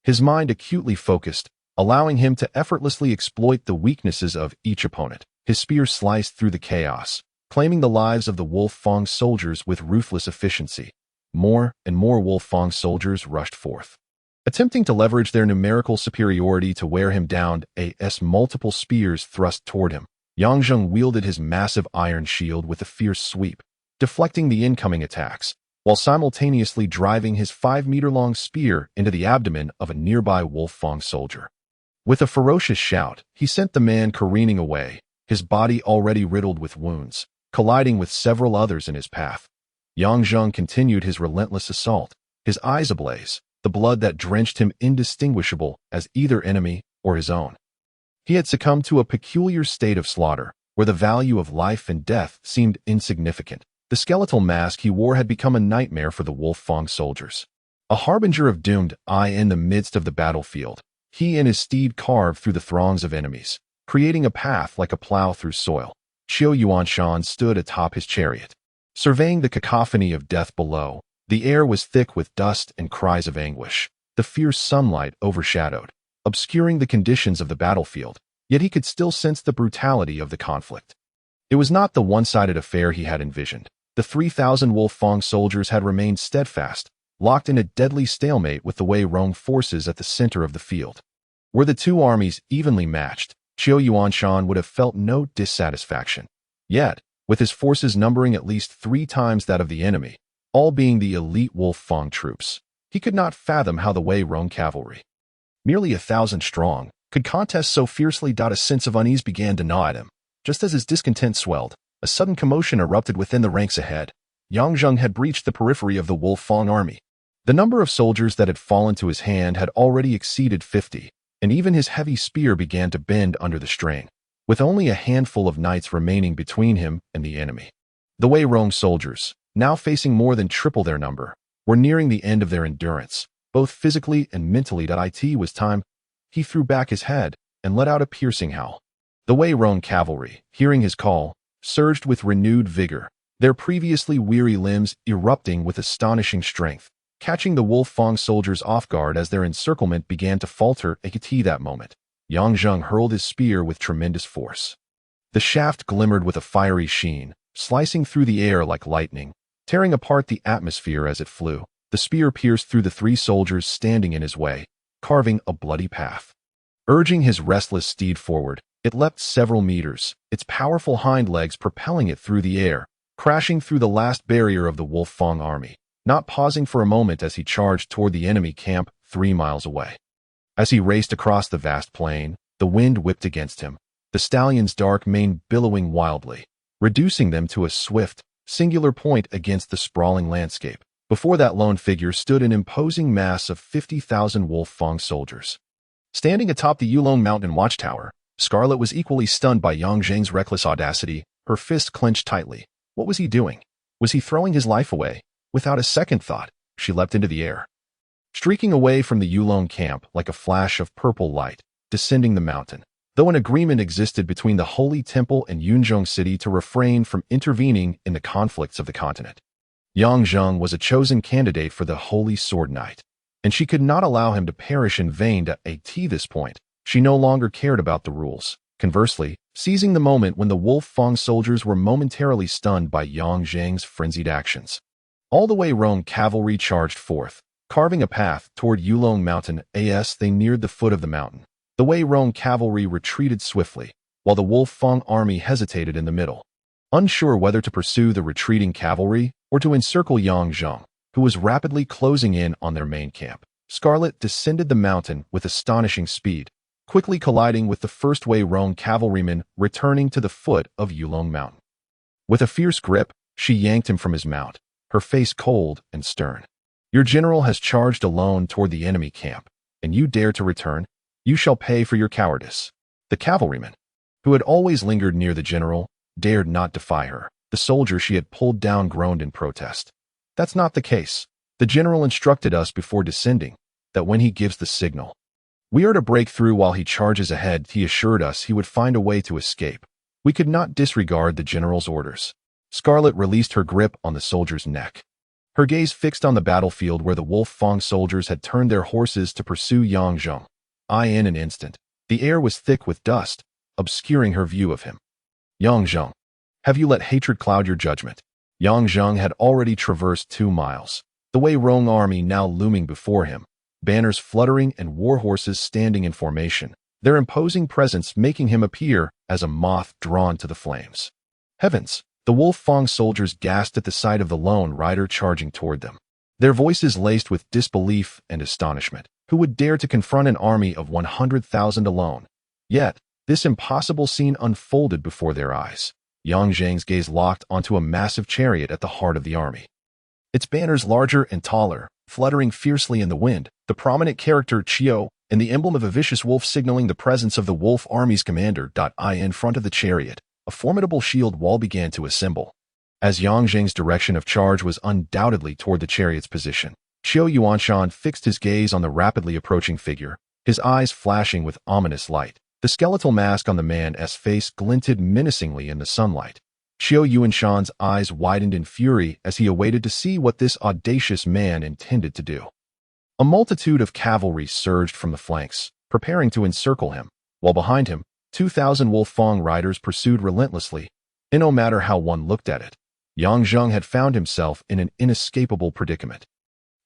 His mind acutely focused, allowing him to effortlessly exploit the weaknesses of each opponent. His spear sliced through the chaos, claiming the lives of the Wolf-Fong soldiers with ruthless efficiency. More and more Wolf-Fong soldiers rushed forth, attempting to leverage their numerical superiority to wear him down. As multiple spears thrust toward him, Yang Zheng wielded his massive iron shield with a fierce sweep, deflecting the incoming attacks, while simultaneously driving his 5-meter-long spear into the abdomen of a nearby Wolf-Fong soldier. With a ferocious shout, he sent the man careening away, his body already riddled with wounds, colliding with several others in his path. Yang Zheng continued his relentless assault, his eyes ablaze, the blood that drenched him indistinguishable as either enemy or his own. He had succumbed to a peculiar state of slaughter, where the value of life and death seemed insignificant. The skeletal mask he wore had become a nightmare for the Wolf-Fong soldiers. A harbinger of doomed in the midst of the battlefield, he and his steed carved through the throngs of enemies, creating a path like a plow through soil. Qiu Yuanshan stood atop his chariot, surveying the cacophony of death below. The air was thick with dust and cries of anguish. The fierce sunlight overshadowed, obscuring the conditions of the battlefield, yet he could still sense the brutality of the conflict. It was not the one-sided affair he had envisioned. The 3,000 Wolf-Fong soldiers had remained steadfast, locked in a deadly stalemate with the Wei Rong forces at the center of the field. Were the two armies evenly matched, Qiu Yuanshan would have felt no dissatisfaction. Yet, with his forces numbering at least 3 times that of the enemy, all being the elite Wolf-Fong troops, he could not fathom how the Wei Rong cavalry, merely 1,000 strong, could contest so fiercely. A sense of unease began to gnaw at him. Just as his discontent swelled, a sudden commotion erupted within the ranks ahead. Yang Zheng had breached the periphery of the Wolf-Fong army. The number of soldiers that had fallen to his hand had already exceeded 50, and even his heavy spear began to bend under the strain, with only a handful of knights remaining between him and the enemy. The Wei Rong soldiers, now facing more than triple their number, were nearing the end of their endurance, both physically and mentally. It was time. He threw back his head and let out a piercing howl. The Wei Rong cavalry, hearing his call, surged with renewed vigor, their previously weary limbs erupting with astonishing strength, catching the Wolf-Fong soldiers off guard as their encirclement began to falter. At that moment, Yang Zheng hurled his spear with tremendous force. The shaft glimmered with a fiery sheen, slicing through the air like lightning, tearing apart the atmosphere as it flew. The spear pierced through the 3 soldiers standing in his way, carving a bloody path. Urging his restless steed forward, it leapt several meters, its powerful hind legs propelling it through the air, crashing through the last barrier of the Wolf-Fong army, not pausing for a moment as he charged toward the enemy camp 3 miles away. As he raced across the vast plain, the wind whipped against him, the stallion's dark mane billowing wildly, reducing them to a swift, singular point against the sprawling landscape. Before that lone figure stood an imposing mass of 50,000 Wolf-Fong soldiers. Standing atop the Yulong Mountain watchtower, Scarlet was equally stunned by Yang Zheng's reckless audacity, her fist clenched tightly. What was he doing? Was he throwing his life away? Without a second thought, she leapt into the air, streaking away from the Yulong camp like a flash of purple light, descending the mountain. Though an agreement existed between the Holy Temple and Yunzhong City to refrain from intervening in the conflicts of the continent, Yang Zheng was a chosen candidate for the Holy Sword Knight, and she could not allow him to perish in vain. At this point, she no longer cared about the rules. Conversely, seizing the moment when the Wolf-Fong soldiers were momentarily stunned by Yang Zheng's frenzied actions, all the Wei Rong cavalry charged forth, carving a path toward Yulong Mountain. As they neared the foot of the mountain, the Wei Rong cavalry retreated swiftly, while the Wolf-Fong army hesitated in the middle, unsure whether to pursue the retreating cavalry or to encircle Yang Zheng, who was rapidly closing in on their main camp. Scarlet descended the mountain with astonishing speed, quickly colliding with the first Wei Rong cavalrymen returning to the foot of Yulong Mountain. With a fierce grip, she yanked him from his mount, her face cold and stern. Your general has charged alone toward the enemy camp, and you dare to return? You shall pay for your cowardice. The cavalryman, who had always lingered near the general, dared not defy her. The soldier she had pulled down groaned in protest. That's not the case. The general instructed us before descending that when he gives the signal, we are to break through while he charges ahead. He assured us he would find a way to escape. We could not disregard the general's orders. Scarlet released her grip on the soldier's neck, her gaze fixed on the battlefield where the Wolf Fang soldiers had turned their horses to pursue Yang Zheng. In an instant, the air was thick with dust, obscuring her view of him. Yang Zheng, have you let hatred cloud your judgment? Yang Zheng had already traversed 2 miles, the Wei Rong army now looming before him, banners fluttering and war horses standing in formation, their imposing presence making him appear as a moth drawn to the flames. Heavens! The Wolf Fang soldiers gasped at the sight of the lone rider charging toward them, their voices laced with disbelief and astonishment. Who would dare to confront an army of 100,000 alone? Yet, this impossible scene unfolded before their eyes. Yang Zheng's gaze locked onto a massive chariot at the heart of the army. Its banners larger and taller, fluttering fiercely in the wind, the prominent character Qiu, and the emblem of a vicious wolf signaling the presence of the wolf army's commander. In front of the chariot, a formidable shield wall began to assemble. As Yang Zheng's direction of charge was undoubtedly toward the chariot's position, Qiu Yuanshan fixed his gaze on the rapidly approaching figure, his eyes flashing with ominous light. The skeletal mask on the man's face glinted menacingly in the sunlight. Qiu Yuanshan's eyes widened in fury as he awaited to see what this audacious man intended to do. A multitude of cavalry surged from the flanks, preparing to encircle him, while behind him, 2,000 Wolf Fang riders pursued relentlessly, and no matter how one looked at it, Yang Zheng had found himself in an inescapable predicament.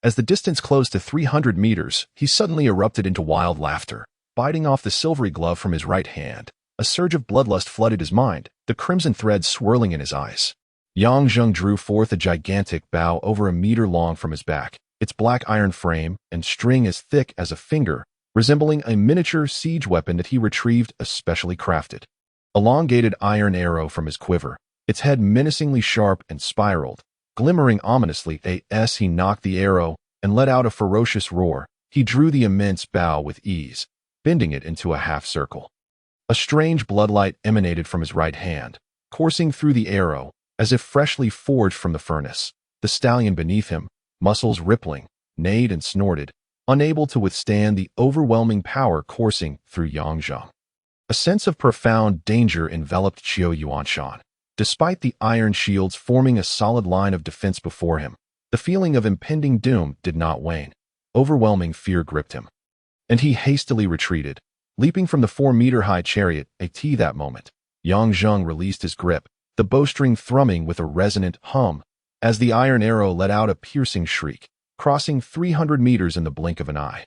As the distance closed to 300 meters, he suddenly erupted into wild laughter, biting off the silvery glove from his right hand. A surge of bloodlust flooded his mind, the crimson thread swirling in his eyes. Yang Zheng drew forth a gigantic bow over a meter long from his back, its black iron frame and string as thick as a finger, resembling a miniature siege weapon that he retrieved especially crafted. Elongated iron arrow from his quiver, its head menacingly sharp and spiraled, glimmering ominously as he knocked the arrow and let out a ferocious roar. He drew the immense bow with ease, bending it into a half circle. A strange bloodlight emanated from his right hand, coursing through the arrow, as if freshly forged from the furnace. The stallion beneath him, muscles rippling, neighed and snorted, unable to withstand the overwhelming power coursing through Yang Zheng. A sense of profound danger enveloped Qiu Yuanshan. Despite the iron shields forming a solid line of defense before him, the feeling of impending doom did not wane. Overwhelming fear gripped him, and he hastily retreated, leaping from the 4-meter-high chariot. That moment, Yang Zheng released his grip, the bowstring thrumming with a resonant hum, as the iron arrow let out a piercing shriek, crossing 300 meters in the blink of an eye.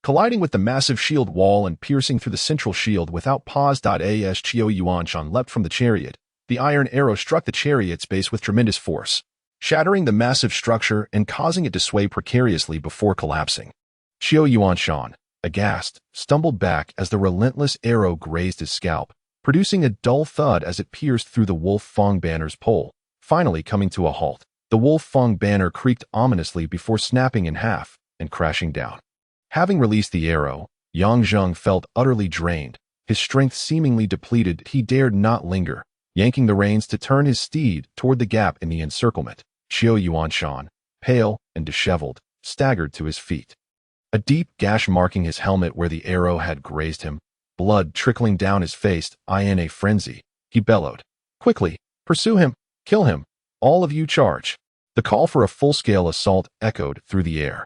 Colliding with the massive shield wall and piercing through the central shield without pause. As Qiu Yuanshan leapt from the chariot, the iron arrow struck the chariot's base with tremendous force, shattering the massive structure and causing it to sway precariously before collapsing. Qiu Yuanshan, aghast, stumbled back as the relentless arrow grazed his scalp, producing a dull thud as it pierced through the Wolf Fang banner's pole, finally coming to a halt. The Wolf Fang banner creaked ominously before snapping in half and crashing down. Having released the arrow, Yang Zheng felt utterly drained, his strength seemingly depleted. He dared not linger, yanking the reins to turn his steed toward the gap in the encirclement. Qiu Yuanshan, pale and disheveled, staggered to his feet. A deep gash marking his helmet where the arrow had grazed him, blood trickling down his face. In a frenzy, he bellowed, "Quickly, pursue him, kill him, all of you charge." The call for a full-scale assault echoed through the air,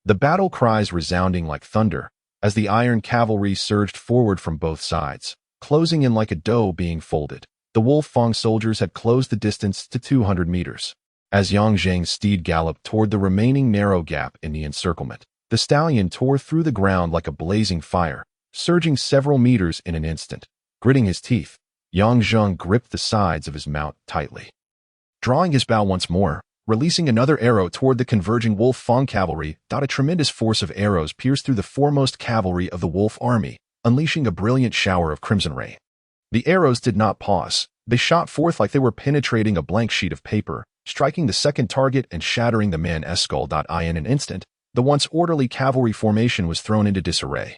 the battle cries resounding like thunder, as the iron cavalry surged forward from both sides, closing in like a dough being folded. The Wolf Fang soldiers had closed the distance to 200 meters. As Yang Zheng's steed galloped toward the remaining narrow gap in the encirclement, the stallion tore through the ground like a blazing fire, surging several meters in an instant. Gritting his teeth, Yang Zheng gripped the sides of his mount tightly. Drawing his bow once more, releasing another arrow toward the converging Wolf Fang cavalry, a tremendous force of arrows pierced through the foremost cavalry of the Wolf army, unleashing a brilliant shower of crimson rain. The arrows did not pause, They shot forth like they were penetrating a blank sheet of paper, striking the second target and shattering the man's skull. In an instant, the once orderly cavalry formation was thrown into disarray.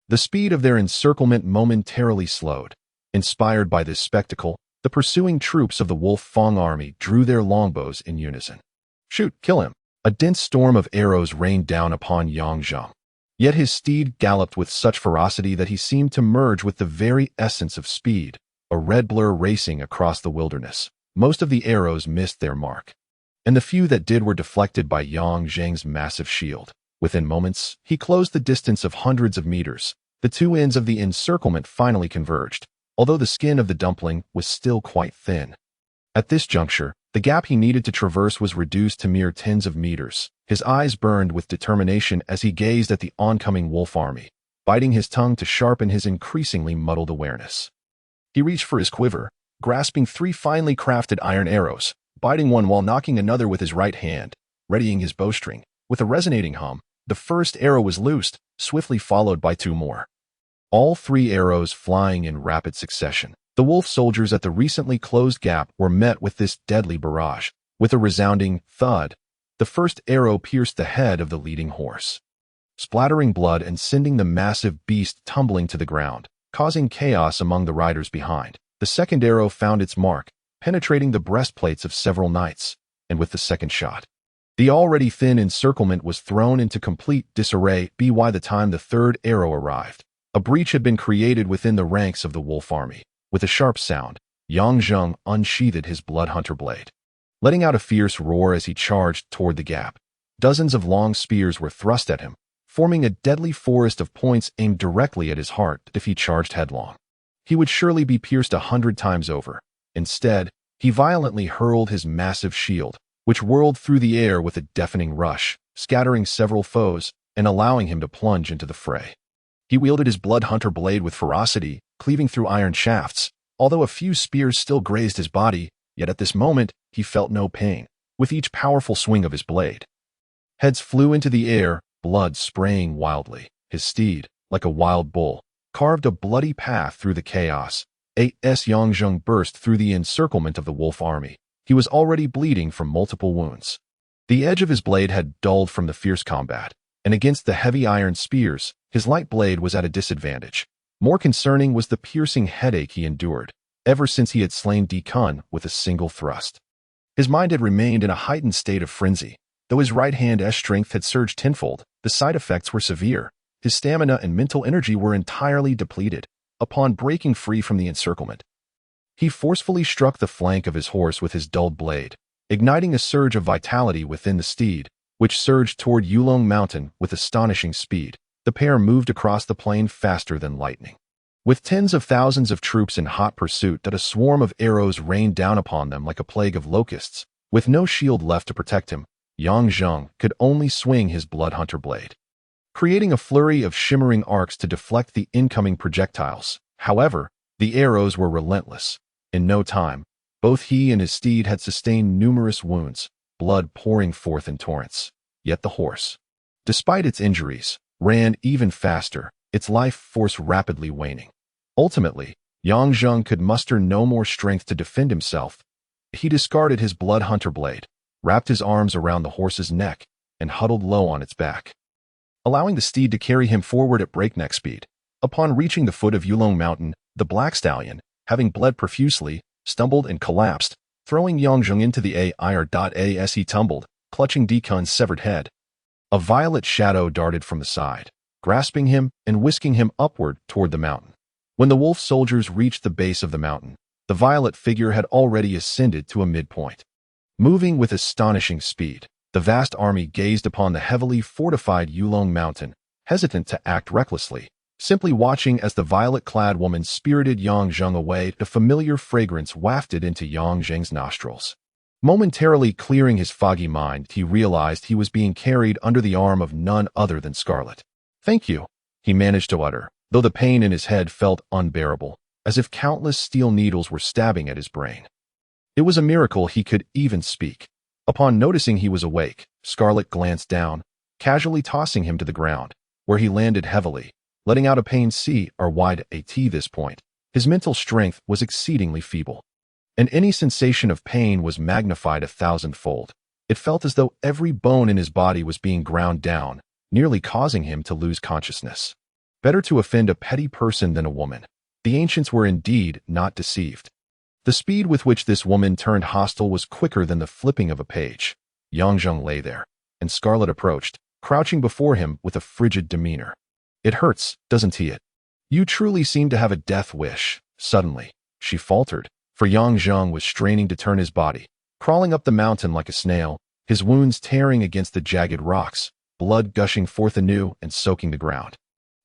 The speed of their encirclement momentarily slowed. Inspired by this spectacle, the pursuing troops of the Wolf Fang army drew their longbows in unison. "Shoot, kill him!" A dense storm of arrows rained down upon Yang Zheng. Yet his steed galloped with such ferocity that he seemed to merge with the very essence of speed, a red blur racing across the wilderness. Most of the arrows missed their mark, and the few that did were deflected by Yang Zheng's massive shield. Within moments, he closed the distance of hundreds of meters. The two ends of the encirclement finally converged, although the skin of the dumpling was still quite thin. At this juncture, the gap he needed to traverse was reduced to mere tens of meters. His eyes burned with determination as he gazed at the oncoming wolf army, biting his tongue to sharpen his increasingly muddled awareness. He reached for his quiver, grasping 3 finely crafted iron arrows, biting one while knocking another with his right hand, readying his bowstring. With a resonating hum, the first arrow was loosed, swiftly followed by 2 more. All 3 arrows flying in rapid succession. The wolf soldiers at the recently closed gap were met with this deadly barrage. With a resounding thud, the first arrow pierced the head of the leading horse, splattering blood and sending the massive beast tumbling to the ground, causing chaos among the riders behind. The second arrow found its mark, penetrating the breastplates of several knights, and with the second shot, the already thin encirclement was thrown into complete disarray. By the time the third arrow arrived, a breach had been created within the ranks of the wolf army. With a sharp sound, Yang Zheng unsheathed his bloodhunter blade, letting out a fierce roar as he charged toward the gap. Dozens of long spears were thrust at him, forming a deadly forest of points aimed directly at his heart. If he charged headlong, he would surely be pierced 100 times over. Instead, he violently hurled his massive shield, which whirled through the air with a deafening rush, scattering several foes and allowing him to plunge into the fray. He wielded his bloodhunter blade with ferocity, cleaving through iron shafts, although a few spears still grazed his body. Yet at this moment, he felt no pain, with each powerful swing of his blade. Heads flew into the air, blood spraying wildly. His steed, like a wild bull, carved a bloody path through the chaos. Yang Zheng burst through the encirclement of the wolf army. He was already bleeding from multiple wounds. The edge of his blade had dulled from the fierce combat, and against the heavy iron spears, his light blade was at a disadvantage. More concerning was the piercing headache he endured, ever since he had slain Decun with a single thrust. His mind had remained in a heightened state of frenzy. Though his right hand's strength had surged tenfold, the side effects were severe. His stamina and mental energy were entirely depleted. Upon breaking free from the encirclement, he forcefully struck the flank of his horse with his dulled blade, igniting a surge of vitality within the steed, which surged toward Yulong Mountain with astonishing speed. The pair moved across the plain faster than lightning. With tens of thousands of troops in hot pursuit, a swarm of arrows rained down upon them like a plague of locusts. With no shield left to protect him, Yang Zheng could only swing his bloodhunter blade, creating a flurry of shimmering arcs to deflect the incoming projectiles. However, the arrows were relentless. In no time, both he and his steed had sustained numerous wounds, blood pouring forth in torrents. Yet the horse, despite its injuries, ran even faster, its life force rapidly waning. Ultimately, Yang Zheng could muster no more strength to defend himself. He discarded his bloodhunter blade, wrapped his arms around the horse's neck, and huddled low on its back, allowing the steed to carry him forward at breakneck speed. Upon reaching the foot of Yulong Mountain, the black stallion, having bled profusely, stumbled and collapsed, throwing Yang Zheng into the air. As he tumbled, clutching Decun's severed head, a violet shadow darted from the side, grasping him and whisking him upward toward the mountain. When the wolf soldiers reached the base of the mountain, the violet figure had already ascended to a midpoint. Moving with astonishing speed, the vast army gazed upon the heavily fortified Yulong Mountain, hesitant to act recklessly, simply watching as the violet-clad woman spirited Yang Zheng away. A familiar fragrance wafted into Yang Zheng's nostrils. Momentarily clearing his foggy mind, he realized he was being carried under the arm of none other than Scarlet. "Thank you," he managed to utter, though the pain in his head felt unbearable, as if countless steel needles were stabbing at his brain. It was a miracle he could even speak. Upon noticing he was awake, Scarlet glanced down, casually tossing him to the ground, where he landed heavily, letting out a pained C or wide at this point. His mental strength was exceedingly feeble. and any sensation of pain was magnified 1,000-fold. It felt as though every bone in his body was being ground down, nearly causing him to lose consciousness. Better to offend a petty person than a woman. The ancients were indeed not deceived. The speed with which this woman turned hostile was quicker than the flipping of a page. Yang Zheng lay there, and Scarlet approached, crouching before him with a frigid demeanor. "It hurts, doesn't it? You truly seem to have a death wish." Suddenly, she faltered, for Yang Zheng was straining to turn his body, crawling up the mountain like a snail, his wounds tearing against the jagged rocks, blood gushing forth anew and soaking the ground.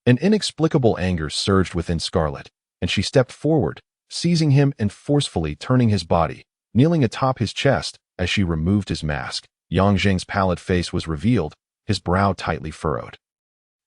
An inexplicable anger surged within Scarlet, and she stepped forward, seizing him and forcefully turning his body, kneeling atop his chest as she removed his mask. Yang Zheng's pallid face was revealed, his brow tightly furrowed.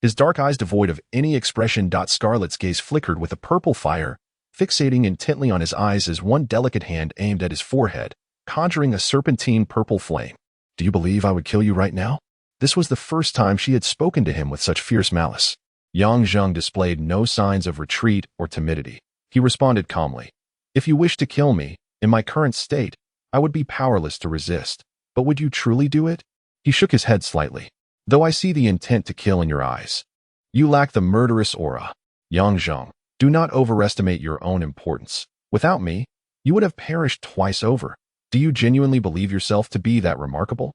His dark eyes devoid of any expression. Scarlet's gaze flickered with a purple fire, fixating intently on his eyes as one delicate hand aimed at his forehead, conjuring a serpentine purple flame. "Do you believe I would kill you right now?" This was the first time she had spoken to him with such fierce malice. Yang Zheng displayed no signs of retreat or timidity. He responded calmly, "If you wish to kill me, in my current state, I would be powerless to resist. But would you truly do it?" He shook his head slightly. "Though I see the intent to kill in your eyes. You lack the murderous aura. Yang Zheng, do not overestimate your own importance. Without me, you would have perished twice over. Do you genuinely believe yourself to be that remarkable?"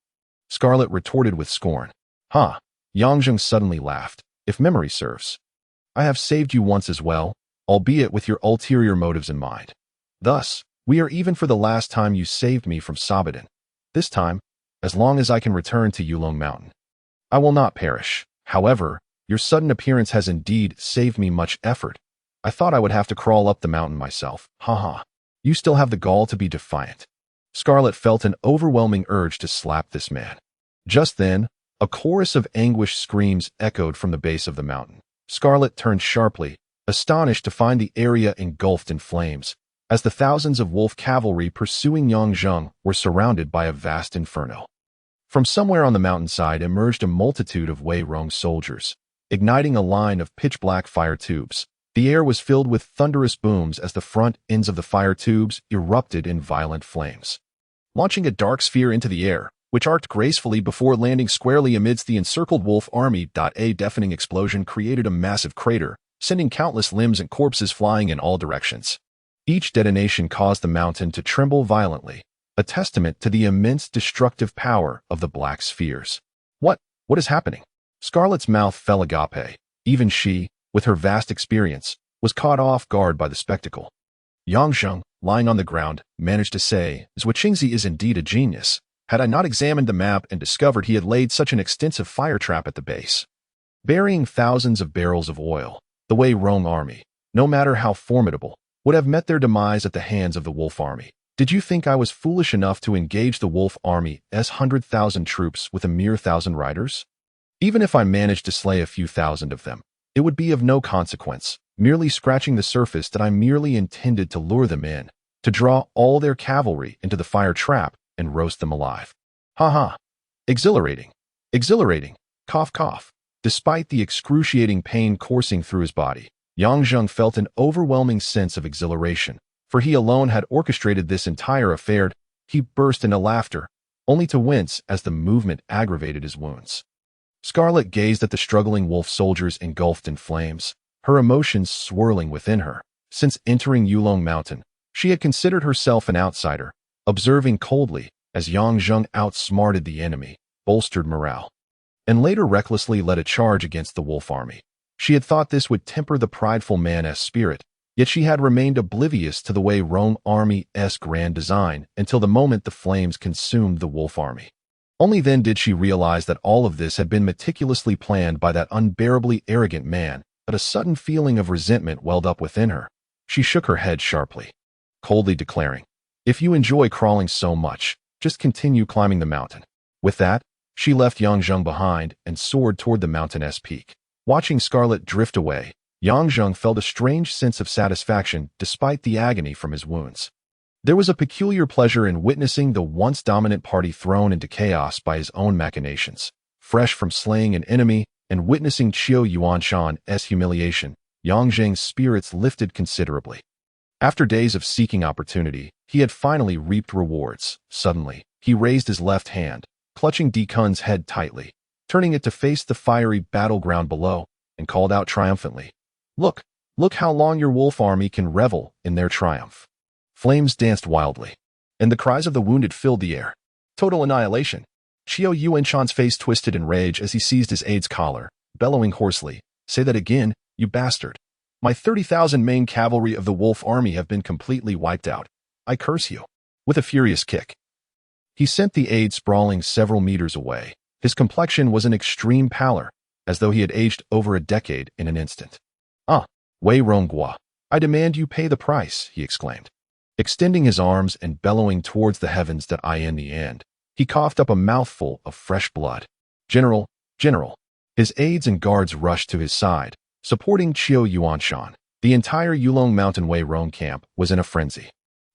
Scarlet retorted with scorn. "Huh." Yang Zheng suddenly laughed. "If memory serves, I have saved you once as well, albeit with your ulterior motives in mind. Thus, we are even for the last time you saved me from Sabadan. This time, as long as I can return to Yulong Mountain, I will not perish. However, your sudden appearance has indeed saved me much effort. I thought I would have to crawl up the mountain myself. Haha. You still have the gall to be defiant." Scarlet felt an overwhelming urge to slap this man. Just then, a chorus of anguished screams echoed from the base of the mountain. Scarlet turned sharply, astonished to find the area engulfed in flames, as the thousands of wolf cavalry pursuing Yang Zheng were surrounded by a vast inferno. From somewhere on the mountainside emerged a multitude of Wei Rong soldiers, igniting a line of pitch-black fire tubes. The air was filled with thunderous booms as the front ends of the fire tubes erupted in violent flames, launching a dark sphere into the air, which arced gracefully before landing squarely amidst the encircled wolf army. A deafening explosion created a massive crater, sending countless limbs and corpses flying in all directions. Each detonation caused the mountain to tremble violently, a testament to the immense destructive power of the black spheres. What is happening?" Scarlet's mouth fell agape. Even she, with her vast experience, was caught off guard by the spectacle. Yang Zheng, lying on the ground, managed to say, "Zhuqingzi is indeed a genius. Had I not examined the map and discovered he had laid such an extensive fire trap at the base, burying thousands of barrels of oil, the Wei Rong army, no matter how formidable, would have met their demise at the hands of the wolf army. Did you think I was foolish enough to engage the wolf army's 100,000 troops with a mere 1,000 riders? Even if I managed to slay a few thousand of them, it would be of no consequence, merely scratching the surface that I merely intended to lure them in, to draw all their cavalry into the fire trap and roast them alive. Ha ha. Exhilarating. Exhilarating. Cough cough." Despite the excruciating pain coursing through his body, Yang Zheng felt an overwhelming sense of exhilaration, for he alone had orchestrated this entire affair. He burst into laughter, only to wince as the movement aggravated his wounds. Scarlet gazed at the struggling wolf soldiers engulfed in flames, her emotions swirling within her. Since entering Yulong Mountain, she had considered herself an outsider, observing coldly as Yang Zheng outsmarted the enemy, bolstered morale, and later recklessly led a charge against the wolf army. She had thought this would temper the prideful man's spirit, yet she had remained oblivious to the Wei Rong army's grand design until the moment the flames consumed the wolf army. Only then did she realize that all of this had been meticulously planned by that unbearably arrogant man, but a sudden feeling of resentment welled up within her. She shook her head sharply, coldly declaring, "If you enjoy crawling so much, just continue climbing the mountain." With that, she left Yang Zheng behind and soared toward the mountain's peak. Watching Scarlet drift away, Yang Zheng felt a strange sense of satisfaction despite the agony from his wounds. There was a peculiar pleasure in witnessing the once dominant party thrown into chaos by his own machinations. Fresh from slaying an enemy and witnessing Qiu Yuanshan's humiliation, Yang Zheng's spirits lifted considerably. After days of seeking opportunity, he had finally reaped rewards. Suddenly, he raised his left hand, clutching Dekun's head tightly, turning it to face the fiery battleground below, and called out triumphantly, "Look, look how long your wolf army can revel in their triumph." Flames danced wildly, and the cries of the wounded filled the air. Total annihilation. Qiao Yuanshan's face twisted in rage as he seized his aide's collar, bellowing hoarsely, "Say that again, you bastard. My 30,000 main cavalry of the wolf army have been completely wiped out. I curse you." With a furious kick, he sent the aide sprawling several meters away. His complexion was an extreme pallor, as though he had aged over a decade in an instant. "Ah, Wei Ronggua, I demand you pay the price," he exclaimed. Extending his arms and bellowing towards the heavens that I in the end, he coughed up a mouthful of fresh blood. "General, General." His aides and guards rushed to his side, supporting Qiao Yuanshan. The entire Yulong Mountain Wei Rong camp was in a frenzy.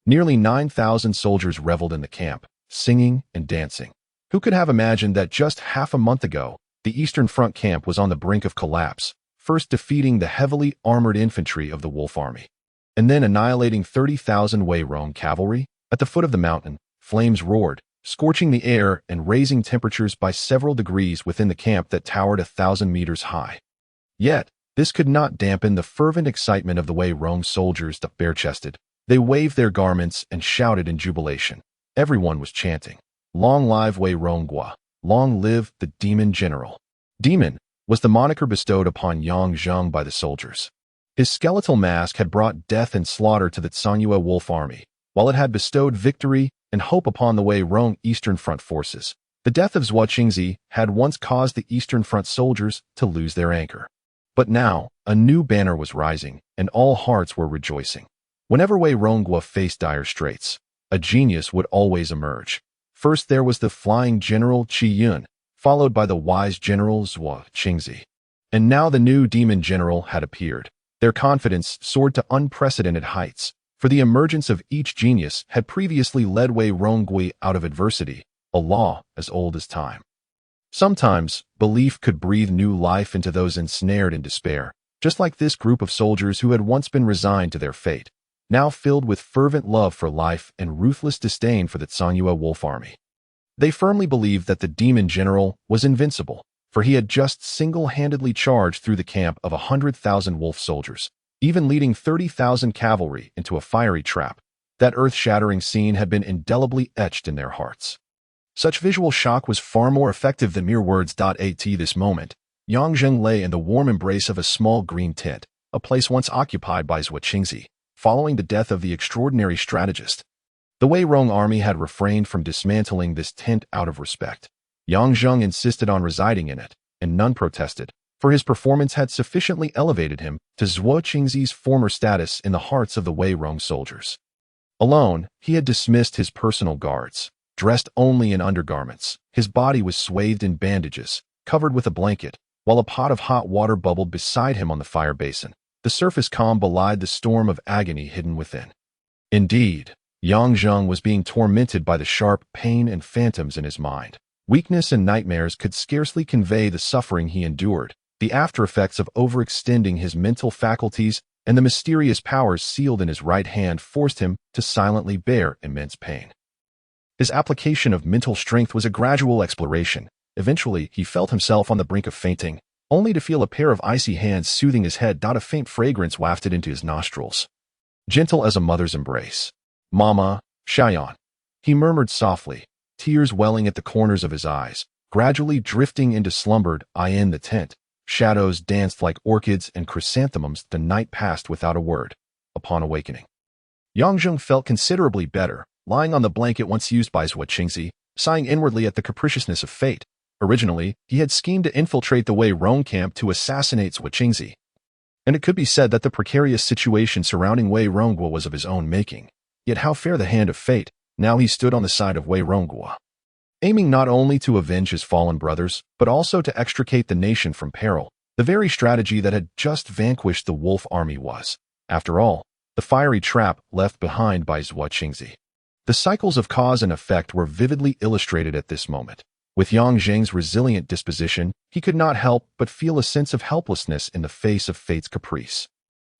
Nearly 9,000 soldiers reveled in the camp, singing and dancing. Who could have imagined that just half a month ago, the Eastern Front camp was on the brink of collapse, first defeating the heavily armored infantry of the Wolf Army, and then annihilating 30,000 Wei Rong cavalry? At the foot of the mountain, flames roared, scorching the air and raising temperatures by several degrees within the camp that towered 1,000 meters high. Yet, this could not dampen the fervent excitement of the Wei Rong soldiers, bare-chested. They waved their garments and shouted in jubilation. Everyone was chanting, "Long live Wei Ronggua! Long live the Demon General!" Demon was the moniker bestowed upon Yang Zheng by the soldiers. His skeletal mask had brought death and slaughter to the Tsangyue Wolf Army, while it had bestowed victory and hope upon the Wei Rong Eastern Front forces. The death of Zhuo Qingzi had once caused the Eastern Front soldiers to lose their anchor. But now, a new banner was rising, and all hearts were rejoicing. Whenever Wei Ronggua faced dire straits, a genius would always emerge. First there was the flying general Qi Yun, followed by the wise general Zhuo Qingzi. And now the new demon general had appeared. Their confidence soared to unprecedented heights, for the emergence of each genius had previously led Wei Ronggui out of adversity, a law as old as time. Sometimes, belief could breathe new life into those ensnared in despair, just like this group of soldiers who had once been resigned to their fate, now filled with fervent love for life and ruthless disdain for the Tsangyue Wolf Army. They firmly believed that the demon general was invincible, for he had just single-handedly charged through the camp of 100,000 wolf soldiers, even leading 30,000 cavalry into a fiery trap. That earth-shattering scene had been indelibly etched in their hearts. Such visual shock was far more effective than mere words. At this moment, Yang Zheng lay in the warm embrace of a small green tent, a place once occupied by Zhuo Qingzi, following the death of the extraordinary strategist. The Wei Rong army had refrained from dismantling this tent out of respect. Yang Zheng insisted on residing in it, and none protested, for his performance had sufficiently elevated him to Zhuo Qingzi's former status in the hearts of the Wei Rong soldiers. Alone, he had dismissed his personal guards. Dressed only in undergarments, his body was swathed in bandages, covered with a blanket, while a pot of hot water bubbled beside him on the fire basin. The surface calm belied the storm of agony hidden within. Indeed, Yang Zheng was being tormented by the sharp pain and phantoms in his mind. Weakness and nightmares could scarcely convey the suffering he endured, the after-effects of overextending his mental faculties and the mysterious powers sealed in his right hand forced him to silently bear immense pain. His application of mental strength was a gradual exploration. Eventually, he felt himself on the brink of fainting, only to feel a pair of icy hands soothing his head. A faint fragrance wafted into his nostrils. Gentle as a mother's embrace. "Mama, Shayan," he murmured softly, tears welling at the corners of his eyes. Gradually drifting into slumber in the tent, shadows danced like orchids and chrysanthemums. The night passed without a word. Upon awakening, Yang Zheng felt considerably better, lying on the blanket once used by Zhuo Qingzi, sighing inwardly at the capriciousness of fate. Originally, he had schemed to infiltrate the Wei Rong camp to assassinate Zhuo Qingzi, and it could be said that the precarious situation surrounding Wei Ronggua was of his own making. Yet how fair the hand of fate, now he stood on the side of Wei Ronggua, aiming not only to avenge his fallen brothers, but also to extricate the nation from peril. The very strategy that had just vanquished the wolf army was, after all, the fiery trap left behind by Zhuo Qingzi. The cycles of cause and effect were vividly illustrated at this moment. With Yang Zheng's resilient disposition, he could not help but feel a sense of helplessness in the face of fate's caprice.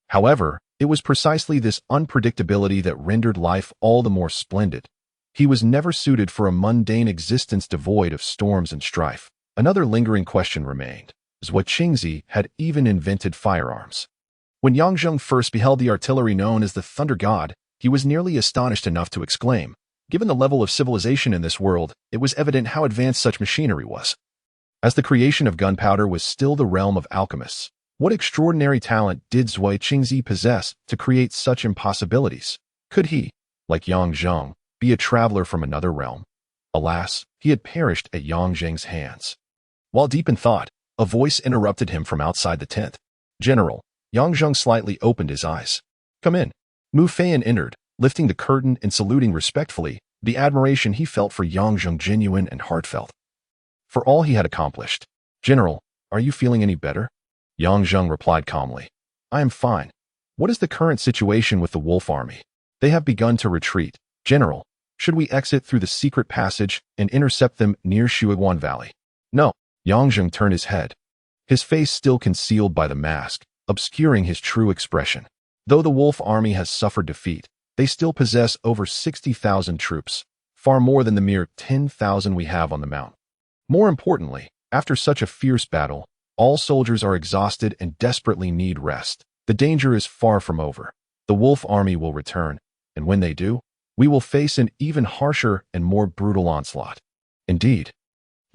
However, It was precisely this unpredictability that rendered life all the more splendid. He was never suited for a mundane existence devoid of storms and strife. Another lingering question remained, is what Qingzi had even invented firearms. When Yang Zheng first beheld the artillery known as the Thunder God, he was nearly astonished enough to exclaim, given the level of civilization in this world, it was evident how advanced such machinery was. As the creation of gunpowder was still the realm of alchemists, what extraordinary talent did Zui Qingzi possess to create such impossibilities? Could he, like Yang Zheng, be a traveler from another realm? Alas, he had perished at Yang Zheng's hands. While deep in thought, a voice interrupted him from outside the tent. "General." Yang Zheng slightly opened his eyes. "Come in." Mu Feiyan entered, lifting the curtain and saluting respectfully, the admiration he felt for Yang Zheng genuine and heartfelt. For all he had accomplished. "General, are you feeling any better?" Yang Zheng replied calmly. "I am fine. What is the current situation with the wolf army?" "They have begun to retreat. General, should we exit through the secret passage and intercept them near Shuiguan Valley?" "No." Yang Zheng turned his head, his face still concealed by the mask, obscuring his true expression. Though the wolf army has suffered defeat, they still possess over 60,000 troops, far more than the mere 10,000 we have on the mount. More importantly, after such a fierce battle, all soldiers are exhausted and desperately need rest. The danger is far from over. The wolf army will return, and when they do, we will face an even harsher and more brutal onslaught. Indeed.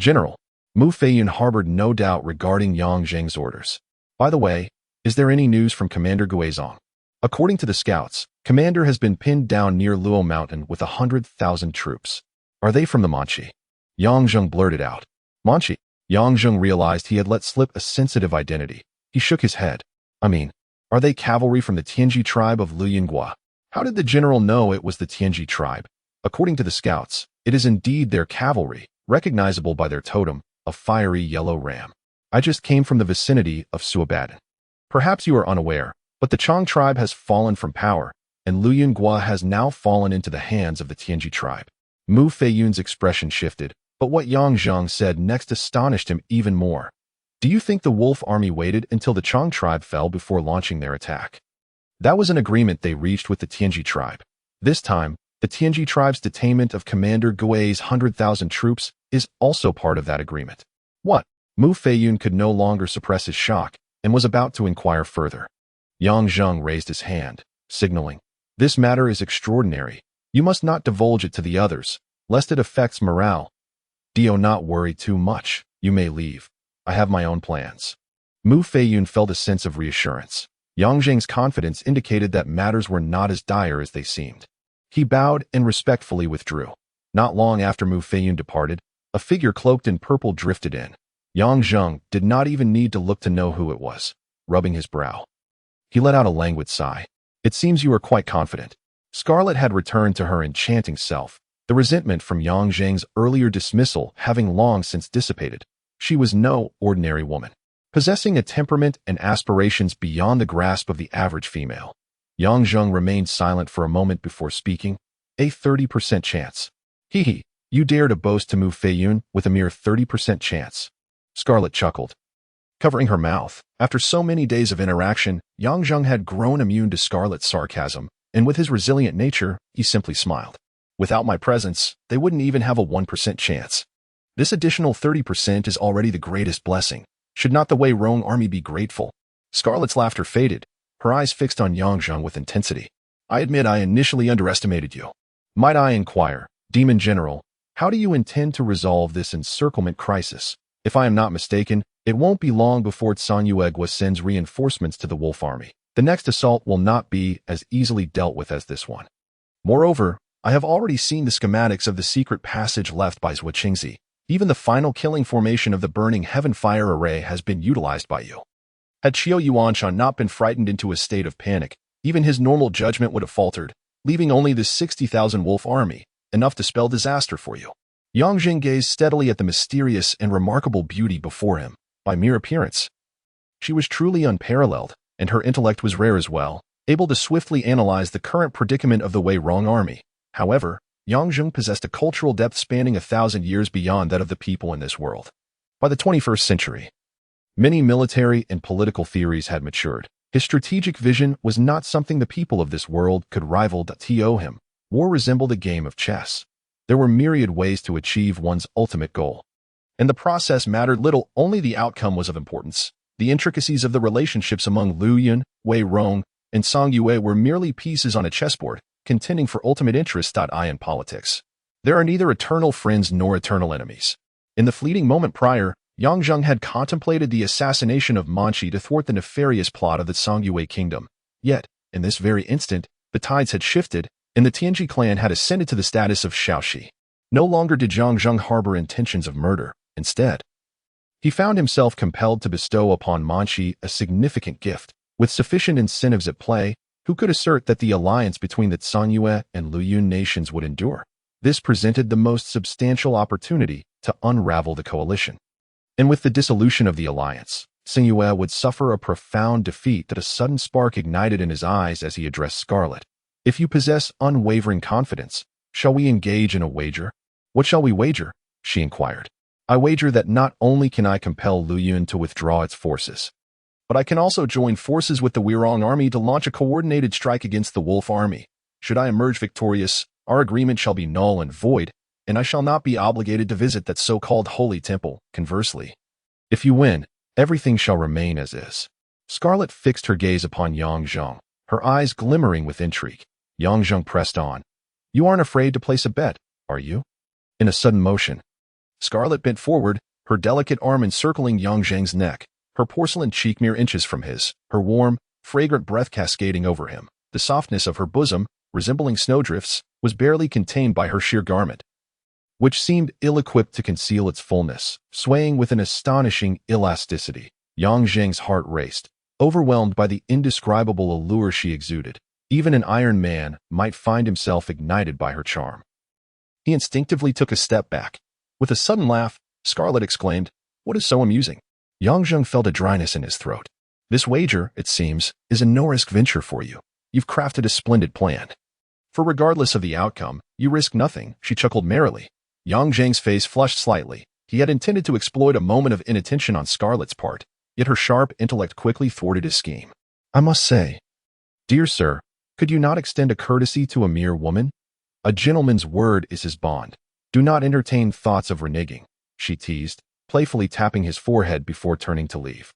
General, Mu Feiyan harbored no doubt regarding Yang Zheng's orders. "By the way, is there any news from Commander Guizong?" "According to the scouts, Commander has been pinned down near Luo Mountain with 100,000 troops. Are they from the Manchi?" Yang Zheng blurted out. "Manchi?" Yang Zheng realized he had let slip a sensitive identity. He shook his head. "I mean, are they cavalry from the Tianji tribe of Luyingua?" How did the general know it was the Tianji tribe? According to the scouts, it is indeed their cavalry, recognizable by their totem, a fiery yellow ram. "I just came from the vicinity of Suabadan. Perhaps you are unaware, but the Chang tribe has fallen from power, and Luyingua has now fallen into the hands of the Tianji tribe." Mu Feiyun's expression shifted, but what Yang Zheng said next astonished him even more. "Do you think the wolf army waited until the Chang tribe fell before launching their attack?" That was an agreement they reached with the Tianji tribe. This time, the Tianji tribe's detainment of Commander Gui's 100,000 troops is also part of that agreement. What? Mu Feiyun could no longer suppress his shock and was about to inquire further. Yang Zheng raised his hand, signaling, "This matter is extraordinary. You must not divulge it to the others, lest it affects morale. Do not worry too much. You may leave. I have my own plans." Mu Feiyun felt a sense of reassurance. Yang Zheng's confidence indicated that matters were not as dire as they seemed. He bowed and respectfully withdrew. Not long after Mu Feiyun departed, a figure cloaked in purple drifted in. Yang Zheng did not even need to look to know who it was, rubbing his brow. He let out a languid sigh. "It seems you are quite confident." Scarlet had returned to her enchanting self, the resentment from Yang Zheng's earlier dismissal having long since dissipated. She was no ordinary woman, possessing a temperament and aspirations beyond the grasp of the average female. Yang Zheng remained silent for a moment before speaking. "A 30% chance. Hee, you dare to boast to Mu Feiyun with a mere 30% chance." Scarlet chuckled, covering her mouth. After so many days of interaction, Yang Zheng had grown immune to Scarlet's sarcasm, and with his resilient nature, he simply smiled. "Without my presence, they wouldn't even have a 1% chance. This additional 30% is already the greatest blessing. Should not the Wei Rong army be grateful?" Scarlet's laughter faded, her eyes fixed on Yang Zheng with intensity. "I admit I initially underestimated you. Might I inquire, Demon General, how do you intend to resolve this encirclement crisis? If I am not mistaken, it won't be long before Tsanyuegwa sends reinforcements to the wolf army. The next assault will not be as easily dealt with as this one. Moreover, I have already seen the schematics of the secret passage left by Zui Qingzi. Even the final killing formation of the burning heaven fire array has been utilized by you. Had Qiu Yuanshan not been frightened into a state of panic, even his normal judgment would have faltered, leaving only the 60,000 wolf army, enough to spell disaster for you." Yang Zheng gazed steadily at the mysterious and remarkable beauty before him. By mere appearance, she was truly unparalleled, and her intellect was rare as well, able to swiftly analyze the current predicament of the Wei Rong army. However, Yang Zheng possessed a cultural depth spanning 1,000 years beyond that of the people in this world. By the 21st century, many military and political theories had matured. His strategic vision was not something the people of this world could rival. To him, war resembled a game of chess. There were myriad ways to achieve one's ultimate goal. And the process mattered little, only the outcome was of importance. The intricacies of the relationships among Liu Yun, Wei Rong, and Song Yue were merely pieces on a chessboard, contending for ultimate interest. In politics, there are neither eternal friends nor eternal enemies. In the fleeting moment prior, Yang Zheng had contemplated the assassination of Manchi to thwart the nefarious plot of the Song Yue kingdom. Yet, in this very instant, the tides had shifted, and the Tianji clan had ascended to the status of Shaoxi. No longer did Yang Zheng harbor intentions of murder. Instead, he found himself compelled to bestow upon Manchi a significant gift. With sufficient incentives at play, who could assert that the alliance between the Zhongyue and Luyun nations would endure? This presented the most substantial opportunity to unravel the coalition. And with the dissolution of the alliance, Xingyue would suffer a profound defeat. That a sudden spark ignited in his eyes as he addressed Scarlet. If you possess unwavering confidence, shall we engage in a wager? What shall we wager? She inquired. I wager that not only can I compel Luyun to withdraw its forces, but I can also join forces with the Wirong army to launch a coordinated strike against the Wolf army. Should I emerge victorious, our agreement shall be null and void, and I shall not be obligated to visit that so-called holy temple. Conversely, if you win, everything shall remain as is. Scarlet fixed her gaze upon Yang Zheng, her eyes glimmering with intrigue. Yang Zheng pressed on. You aren't afraid to place a bet, are you? In a sudden motion, Scarlet bent forward, her delicate arm encircling Yang Zheng's neck, her porcelain cheek mere inches from his, her warm, fragrant breath cascading over him. The softness of her bosom, resembling snowdrifts, was barely contained by her sheer garment, which seemed ill-equipped to conceal its fullness, swaying with an astonishing elasticity. Yang Zheng's heart raced, overwhelmed by the indescribable allure she exuded. Even an iron man might find himself ignited by her charm. He instinctively took a step back. With a sudden laugh, Scarlet exclaimed, "What is so amusing?" Yang Zheng felt a dryness in his throat. "This wager, it seems, is a no-risk venture for you. You've crafted a splendid plan. For regardless of the outcome, you risk nothing," she chuckled merrily. Yang Zheng's face flushed slightly. He had intended to exploit a moment of inattention on Scarlet's part, yet her sharp intellect quickly thwarted his scheme. "I must say, dear sir, could you not extend a courtesy to a mere woman? A gentleman's word is his bond. Do not entertain thoughts of reneging," she teased, playfully tapping his forehead before turning to leave.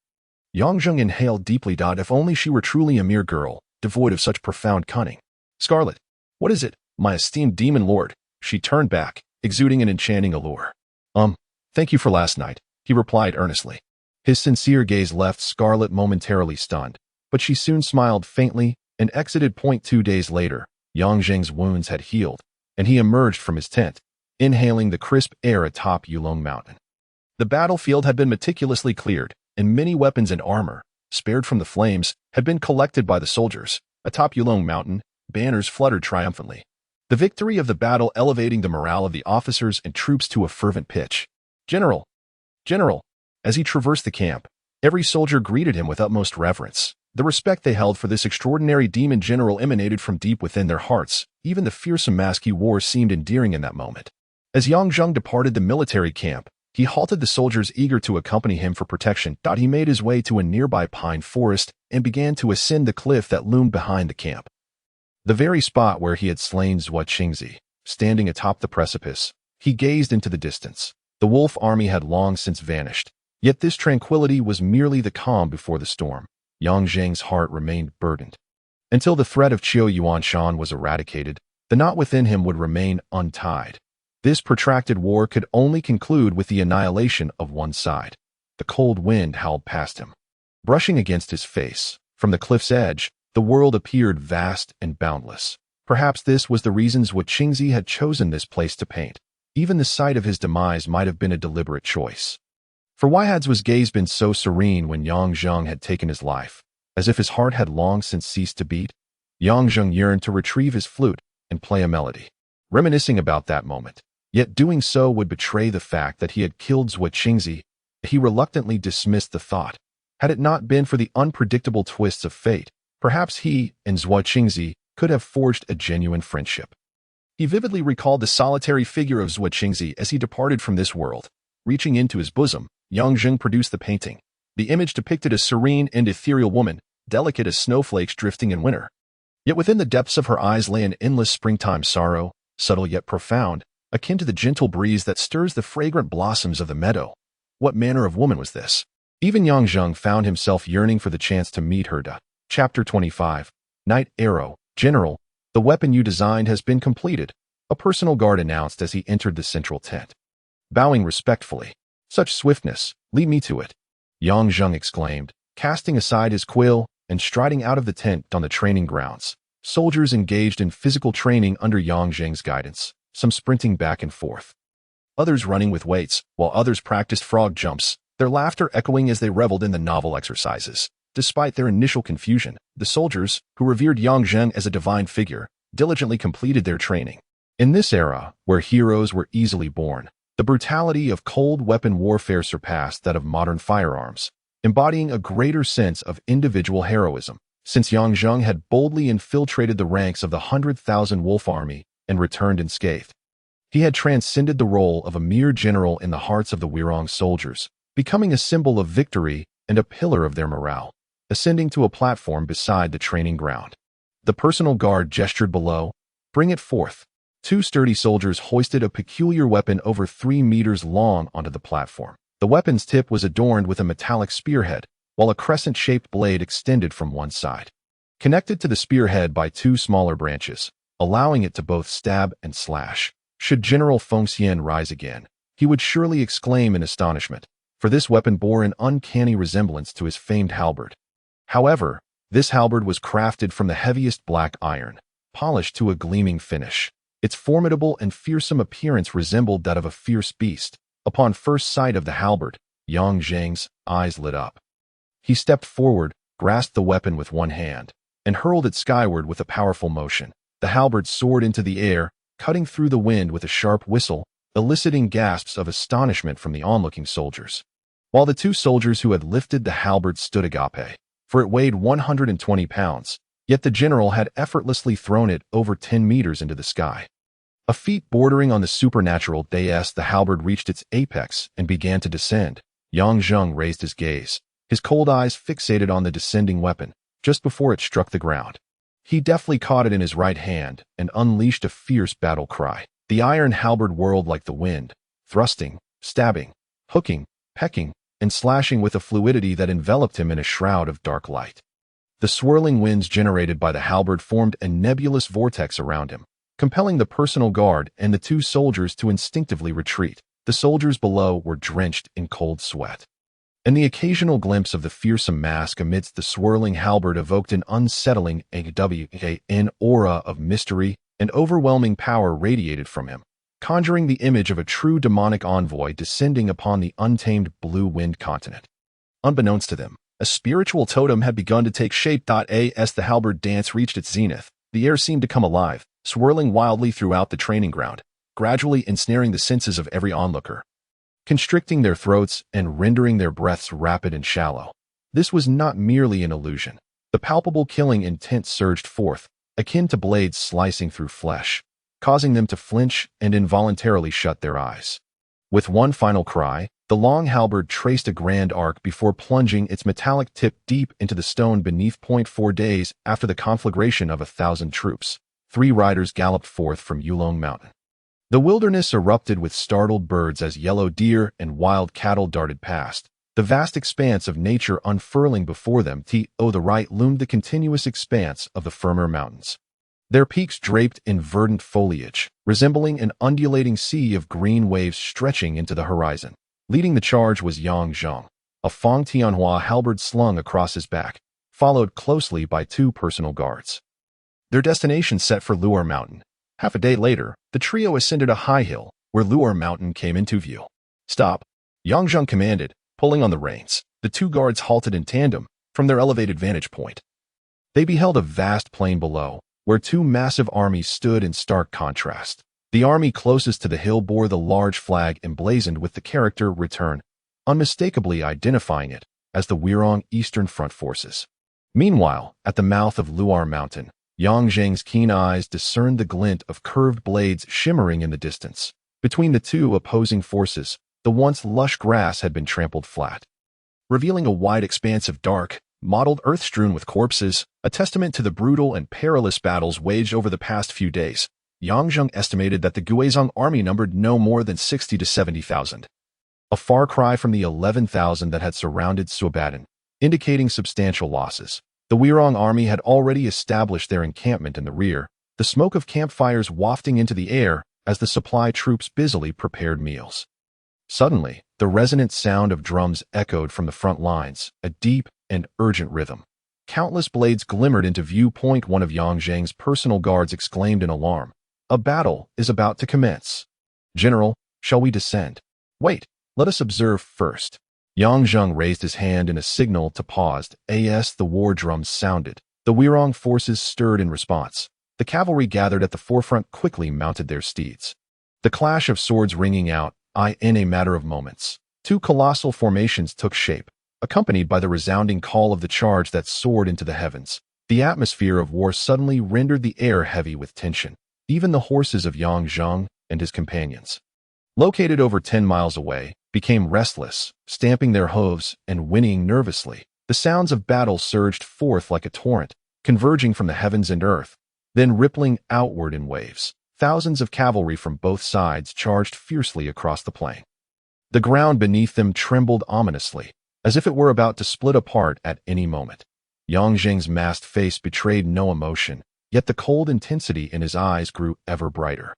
Yang Zheng inhaled deeply. If only she were truly a mere girl, devoid of such profound cunning. "Scarlet, what is it, my esteemed demon lord?" She turned back, exuding an enchanting allure. Thank you for last night," he replied earnestly. His sincere gaze left Scarlet momentarily stunned, but she soon smiled faintly and exited. 2 days later, Yang Zheng's wounds had healed, and he emerged from his tent, inhaling the crisp air atop Yulong Mountain. The battlefield had been meticulously cleared, and many weapons and armor, spared from the flames, had been collected by the soldiers. Atop Yulong Mountain, banners fluttered triumphantly. The victory of the battle elevating the morale of the officers and troops to a fervent pitch. "General! General!" As he traversed the camp, every soldier greeted him with utmost reverence. The respect they held for this extraordinary demon general emanated from deep within their hearts. Even the fearsome mask he wore seemed endearing in that moment. As Yang Zheng departed the military camp, he halted the soldiers eager to accompany him for protection. He made his way to a nearby pine forest and began to ascend the cliff that loomed behind the camp. The very spot where he had slain Zhuo Qingzi, standing atop the precipice, he gazed into the distance. The wolf army had long since vanished, yet this tranquility was merely the calm before the storm. Yang Zheng's heart remained burdened. Until the threat of Qiu Yuanshan was eradicated, the knot within him would remain untied. This protracted war could only conclude with the annihilation of one side. The cold wind howled past him, brushing against his face. From the cliff's edge, the world appeared vast and boundless. Perhaps this was the reason Zhuo Qingzi had chosen this place to paint. Even the sight of his demise might have been a deliberate choice. For why had Zhuo's gaze been so serene when Yang Zheng had taken his life, as if his heart had long since ceased to beat? Yang Zheng yearned to retrieve his flute and play a melody, reminiscing about that moment. Yet doing so would betray the fact that he had killed Zhuo Qingzi. He reluctantly dismissed the thought. Had it not been for the unpredictable twists of fate, perhaps he and Zhuo Qingzi could have forged a genuine friendship. He vividly recalled the solitary figure of Zhuo Qingzi as he departed from this world. Reaching into his bosom, Yang Zheng produced the painting. The image depicted a serene and ethereal woman, delicate as snowflakes drifting in winter. Yet within the depths of her eyes lay an endless springtime sorrow, subtle yet profound, akin to the gentle breeze that stirs the fragrant blossoms of the meadow. What manner of woman was this? Even Yang Zheng found himself yearning for the chance to meet her. Chapter 25. Knight Arrow. General, the weapon you designed has been completed, a personal guard announced as he entered the central tent. Bowing respectfully. Such swiftness, lead me to it, Yang Zheng exclaimed, casting aside his quill and striding out of the tent on the training grounds. Soldiers engaged in physical training under Yang Zheng's guidance, some sprinting back and forth, others running with weights, while others practiced frog jumps, their laughter echoing as they reveled in the novel exercises. Despite their initial confusion, the soldiers, who revered Yang Zheng as a divine figure, diligently completed their training. In this era, where heroes were easily born, the brutality of cold weapon warfare surpassed that of modern firearms, embodying a greater sense of individual heroism. Since Yang Zheng had boldly infiltrated the ranks of the 100,000 wolf army and returned unscathed, he had transcended the role of a mere general in the hearts of the Wirong soldiers, becoming a symbol of victory and a pillar of their morale. Ascending to a platform beside the training ground, the personal guard gestured below, "Bring it forth." Two sturdy soldiers hoisted a peculiar weapon over 3 meters long onto the platform. The weapon's tip was adorned with a metallic spearhead, while a crescent-shaped blade extended from one side, connected to the spearhead by 2 smaller branches, allowing it to both stab and slash. Should General Fengxian rise again, he would surely exclaim in astonishment, for this weapon bore an uncanny resemblance to his famed halberd. However, this halberd was crafted from the heaviest black iron, polished to a gleaming finish. Its formidable and fearsome appearance resembled that of a fierce beast. Upon first sight of the halberd, Yang Zheng's eyes lit up. He stepped forward, grasped the weapon with one hand, and hurled it skyward with a powerful motion. The halberd soared into the air, cutting through the wind with a sharp whistle, eliciting gasps of astonishment from the onlooking soldiers. While the 2 soldiers who had lifted the halberd stood agape, for it weighed 120 pounds, yet the general had effortlessly thrown it over 10 meters into the sky. A feat bordering on the supernatural. As the halberd reached its apex and began to descend, Yang Zheng raised his gaze, his cold eyes fixated on the descending weapon, just before it struck the ground. He deftly caught it in his right hand and unleashed a fierce battle cry. The iron halberd whirled like the wind, thrusting, stabbing, hooking, pecking, and slashing with a fluidity that enveloped him in a shroud of dark light. The swirling winds generated by the halberd formed a nebulous vortex around him, compelling the personal guard and the 2 soldiers to instinctively retreat. The soldiers below were drenched in cold sweat, and the occasional glimpse of the fearsome mask amidst the swirling halberd evoked an unsettling aura of mystery and overwhelming power radiated from him, conjuring the image of a true demonic envoy descending upon the untamed blue wind continent. Unbeknownst to them, a spiritual totem had begun to take shape. As the halberd dance reached its zenith, the air seemed to come alive, swirling wildly throughout the training ground, gradually ensnaring the senses of every onlooker, constricting their throats and rendering their breaths rapid and shallow. This was not merely an illusion. The palpable killing intent surged forth, akin to blades slicing through flesh, causing them to flinch and involuntarily shut their eyes. With one final cry, the long halberd traced a grand arc before plunging its metallic tip deep into the stone beneath. 4 days after the conflagration of 1,000 troops, 3 riders galloped forth from Yulong Mountain. The wilderness erupted with startled birds as yellow deer and wild cattle darted past, the vast expanse of nature unfurling before them. To the right loomed the continuous expanse of the Firmer Mountains, their peaks draped in verdant foliage, resembling an undulating sea of green waves stretching into the horizon. Leading the charge was Yang Zheng, a Fang Tianhua halberd slung across his back, followed closely by 2 personal guards. Their destination set for Luar Mountain. Half a day later, the trio ascended a high hill, where Luar Mountain came into view. "Stop," Yang Zheng commanded, pulling on the reins. The 2 guards halted in tandem from their elevated vantage point. They beheld a vast plain below, where 2 massive armies stood in stark contrast. The army closest to the hill bore the large flag emblazoned with the character "Return," unmistakably identifying it as the Wirong Eastern Front forces. Meanwhile, at the mouth of Luar Mountain, Yang Zheng's keen eyes discerned the glint of curved blades shimmering in the distance. Between the 2 opposing forces, the once lush grass had been trampled flat, revealing a wide expanse of dark, mottled earth strewn with corpses, a testament to the brutal and perilous battles waged over the past few days. Yang Zheng estimated that the Guizhong army numbered no more than 60 to 70,000. A far cry from the 11,000 that had surrounded Suobadan, indicating substantial losses. The Weirong army had already established their encampment in the rear, the smoke of campfires wafting into the air as the supply troops busily prepared meals. Suddenly, the resonant sound of drums echoed from the front lines, a deep and urgent rhythm. Countless blades glimmered into view. One of Yang Zheng's personal guards exclaimed in alarm. A battle is about to commence. General, shall we descend? Wait, let us observe first. Yang Zheng raised his hand in a signal to pause. As the war drums sounded, the Weirong forces stirred in response. The cavalry gathered at the forefront quickly mounted their steeds. The clash of swords ringing out, in a matter of moments. Two colossal formations took shape, accompanied by the resounding call of the charge that soared into the heavens. The atmosphere of war suddenly rendered the air heavy with tension. Even the horses of Yang Zheng and his companions, located over 10 miles away, became restless, stamping their hooves and whinnying nervously. The sounds of battle surged forth like a torrent, converging from the heavens and earth, then rippling outward in waves. Thousands of cavalry from both sides charged fiercely across the plain. The ground beneath them trembled ominously, as if it were about to split apart at any moment. Yang Zheng's masked face betrayed no emotion, yet the cold intensity in his eyes grew ever brighter.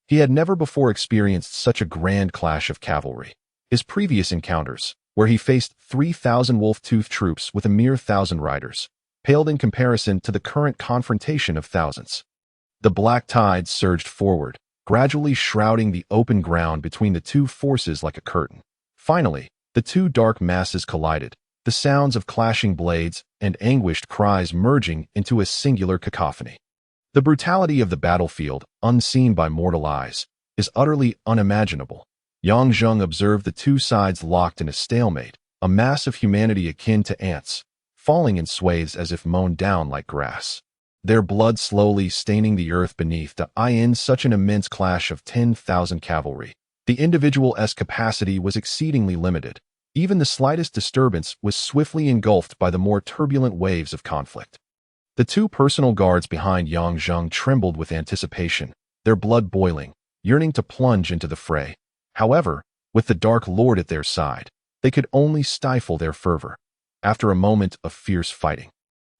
He had never before experienced such a grand clash of cavalry. His previous encounters, where he faced 3,000 wolf-toothed troops with a mere 1,000 riders, paled in comparison to the current confrontation of thousands. The black tide surged forward, gradually shrouding the open ground between the two forces like a curtain. Finally, the two dark masses collided, the sounds of clashing blades and anguished cries merging into a singular cacophony. The brutality of the battlefield, unseen by mortal eyes, is utterly unimaginable. Yang Zheng observed the two sides locked in a stalemate, a mass of humanity akin to ants, falling in swathes as if mown down like grass. Their blood slowly staining the earth beneath. In such an immense clash of 10,000 cavalry, the individual's capacity was exceedingly limited. Even the slightest disturbance was swiftly engulfed by the more turbulent waves of conflict. The two personal guards behind Yang Zheng trembled with anticipation, their blood boiling, yearning to plunge into the fray. However, with the Dark Lord at their side, they could only stifle their fervor. After a moment of fierce fighting,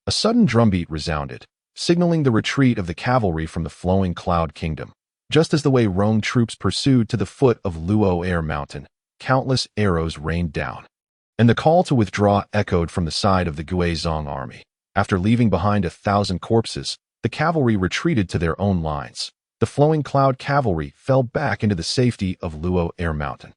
a sudden drumbeat resounded, signaling the retreat of the cavalry from the flowing Cloud Kingdom. Just as the Weirong troops pursued to the foot of Luo Air Mountain, countless arrows rained down, and the call to withdraw echoed from the side of the Guizhong army. After leaving behind 1,000 corpses, the cavalry retreated to their own lines. The flowing Cloud cavalry fell back into the safety of Luo Air Mountain,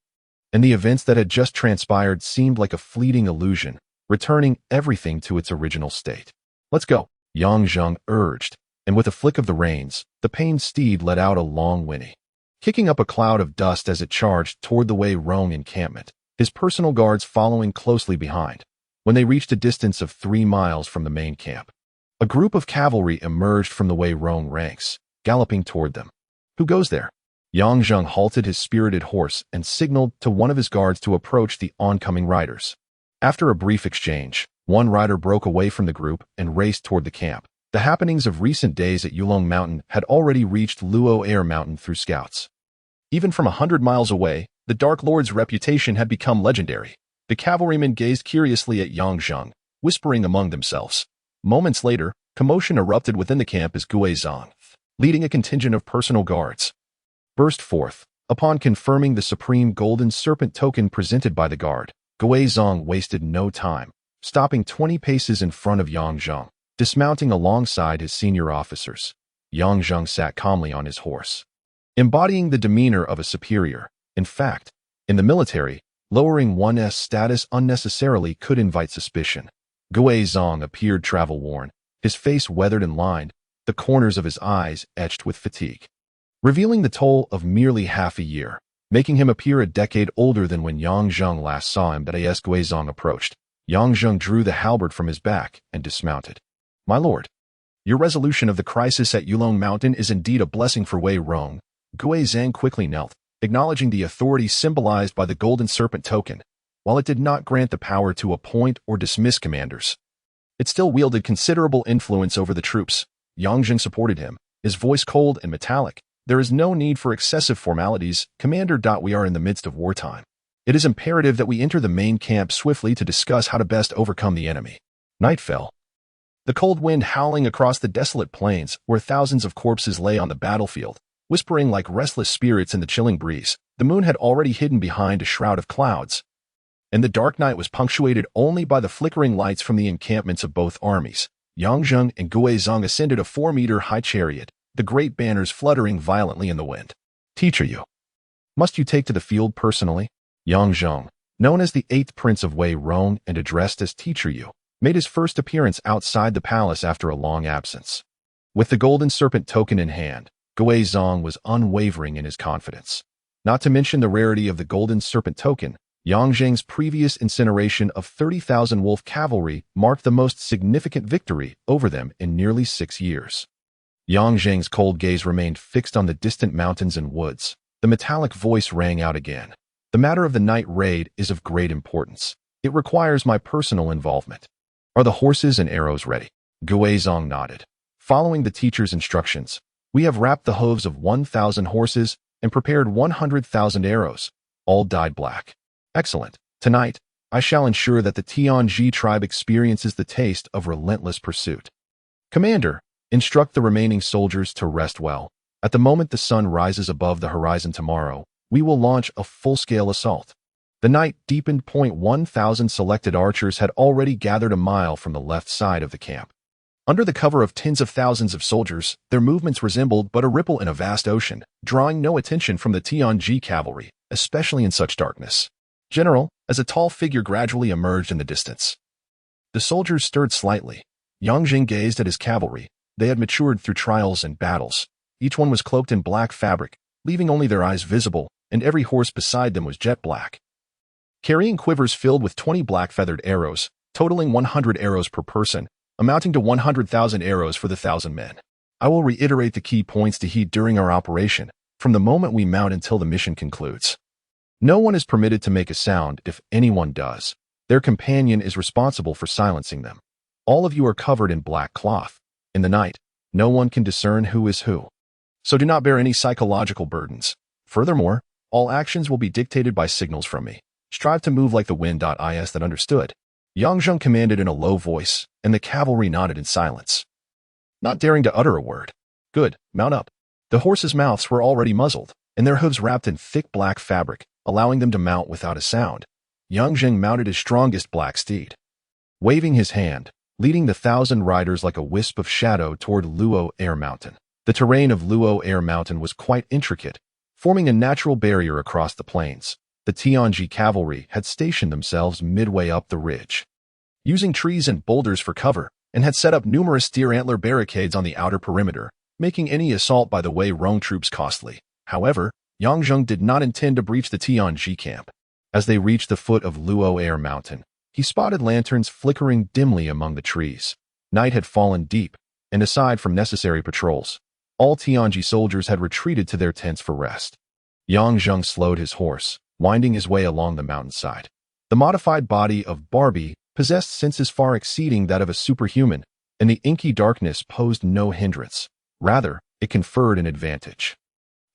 and the events that had just transpired seemed like a fleeting illusion, returning everything to its original state. Let's go, Yang Zheng urged, and with a flick of the reins, the pained steed let out a long whinny, kicking up a cloud of dust as it charged toward the Weirong encampment, his personal guards following closely behind. When they reached a distance of 3 miles from the main camp, a group of cavalry emerged from the Weirong ranks, galloping toward them. Who goes there? Yang Zheng halted his spirited horse and signaled to one of his guards to approach the oncoming riders. After a brief exchange, one rider broke away from the group and raced toward the camp. The happenings of recent days at Yulong Mountain had already reached Luo Air Mountain through scouts. Even from 100 miles away, the Dark Lord's reputation had become legendary. The cavalrymen gazed curiously at Yang Zheng, whispering among themselves. Moments later, commotion erupted within the camp as Guizhong, leading a contingent of personal guards, burst forth. Upon confirming the supreme golden serpent token presented by the guard, Guizhong wasted no time, stopping 20 paces in front of Yang Zheng, dismounting alongside his senior officers. Yang Zheng sat calmly on his horse, embodying the demeanor of a superior. In fact, in the military, lowering one's status unnecessarily could invite suspicion. Guizhong appeared travel-worn, his face weathered and lined, the corners of his eyes etched with fatigue, revealing the toll of merely half a year, making him appear a decade older than when Yang Zheng last saw him. As Guizhong approached, Yang Zheng drew the halberd from his back and dismounted. My lord, your resolution of the crisis at Yulong Mountain is indeed a blessing for Weirong. Guizhong quickly knelt, acknowledging the authority symbolized by the golden serpent token, while it did not grant the power to appoint or dismiss commanders. It still wielded considerable influence over the troops. Yang Jing supported him, his voice cold and metallic. There is no need for excessive formalities, Commander. We are in the midst of wartime. It is imperative that we enter the main camp swiftly to discuss how to best overcome the enemy. Night fell. The cold wind howling across the desolate plains, where thousands of corpses lay on the battlefield, whispering like restless spirits in the chilling breeze. The moon had already hidden behind a shroud of clouds, and the dark night was punctuated only by the flickering lights from the encampments of both armies. Yang Zheng and Gui Zong ascended a 4-meter-high chariot, the great banners fluttering violently in the wind. Teacher Yu, must you take to the field personally? Yang Zheng, known as the 8th Prince of Wei Rong and addressed as Teacher Yu, made his first appearance outside the palace after a long absence. With the golden serpent token in hand, Gui Zong was unwavering in his confidence. Not to mention the rarity of the golden serpent token, Yang Zheng's previous incineration of 30,000 wolf cavalry marked the most significant victory over them in nearly 6 years. Yang Zheng's cold gaze remained fixed on the distant mountains and woods. The metallic voice rang out again. The matter of the night raid is of great importance. It requires my personal involvement. Are the horses and arrows ready? Gui Zong nodded. Following the teacher's instructions, we have wrapped the hooves of 1,000 horses and prepared 100,000 arrows. All dyed black. Excellent. Tonight, I shall ensure that the Tianji tribe experiences the taste of relentless pursuit. Commander, instruct the remaining soldiers to rest well. At the moment the sun rises above the horizon tomorrow, we will launch a full-scale assault. The night deepened. 1,000 selected archers had already gathered a mile from the left side of the camp. Under the cover of tens of thousands of soldiers, their movements resembled but a ripple in a vast ocean, drawing no attention from the Tianji cavalry, especially in such darkness. General, as a tall figure gradually emerged in the distance. The soldiers stirred slightly. Yang Jing gazed at his cavalry. They had matured through trials and battles. Each one was cloaked in black fabric, leaving only their eyes visible, and every horse beside them was jet black. Carrying quivers filled with 20 black-feathered arrows, totaling 100 arrows per person, amounting to 100,000 arrows for the 1,000 men. I will reiterate the key points to heed during our operation, from the moment we mount until the mission concludes. No one is permitted to make a sound. If anyone does, their companion is responsible for silencing them. All of you are covered in black cloth. In the night, no one can discern who is who. So do not bear any psychological burdens. Furthermore, all actions will be dictated by signals from me. Strive to move like the wind. Is that understood? Yang Zheng commanded in a low voice, and the cavalry nodded in silence, not daring to utter a word. Good, mount up. The horses' mouths were already muzzled, and their hooves wrapped in thick black fabric, allowing them to mount without a sound. Yang Zheng mounted his strongest black steed, waving his hand, leading the 1,000 riders like a wisp of shadow toward Luo Air Mountain. The terrain of Luo Air Mountain was quite intricate, forming a natural barrier across the plains. The Tianji cavalry had stationed themselves midway up the ridge, using trees and boulders for cover, and had set up numerous deer antler barricades on the outer perimeter, making any assault by the Wei Rong troops costly. However, Yang Zheng did not intend to breach the Tianji camp. As they reached the foot of Luo Air Mountain, he spotted lanterns flickering dimly among the trees. Night had fallen deep, and aside from necessary patrols, all Tianji soldiers had retreated to their tents for rest. Yang Zheng slowed his horse, winding his way along the mountainside. The modified body of Barbie possessed senses far exceeding that of a superhuman, and the inky darkness posed no hindrance. Rather, it conferred an advantage.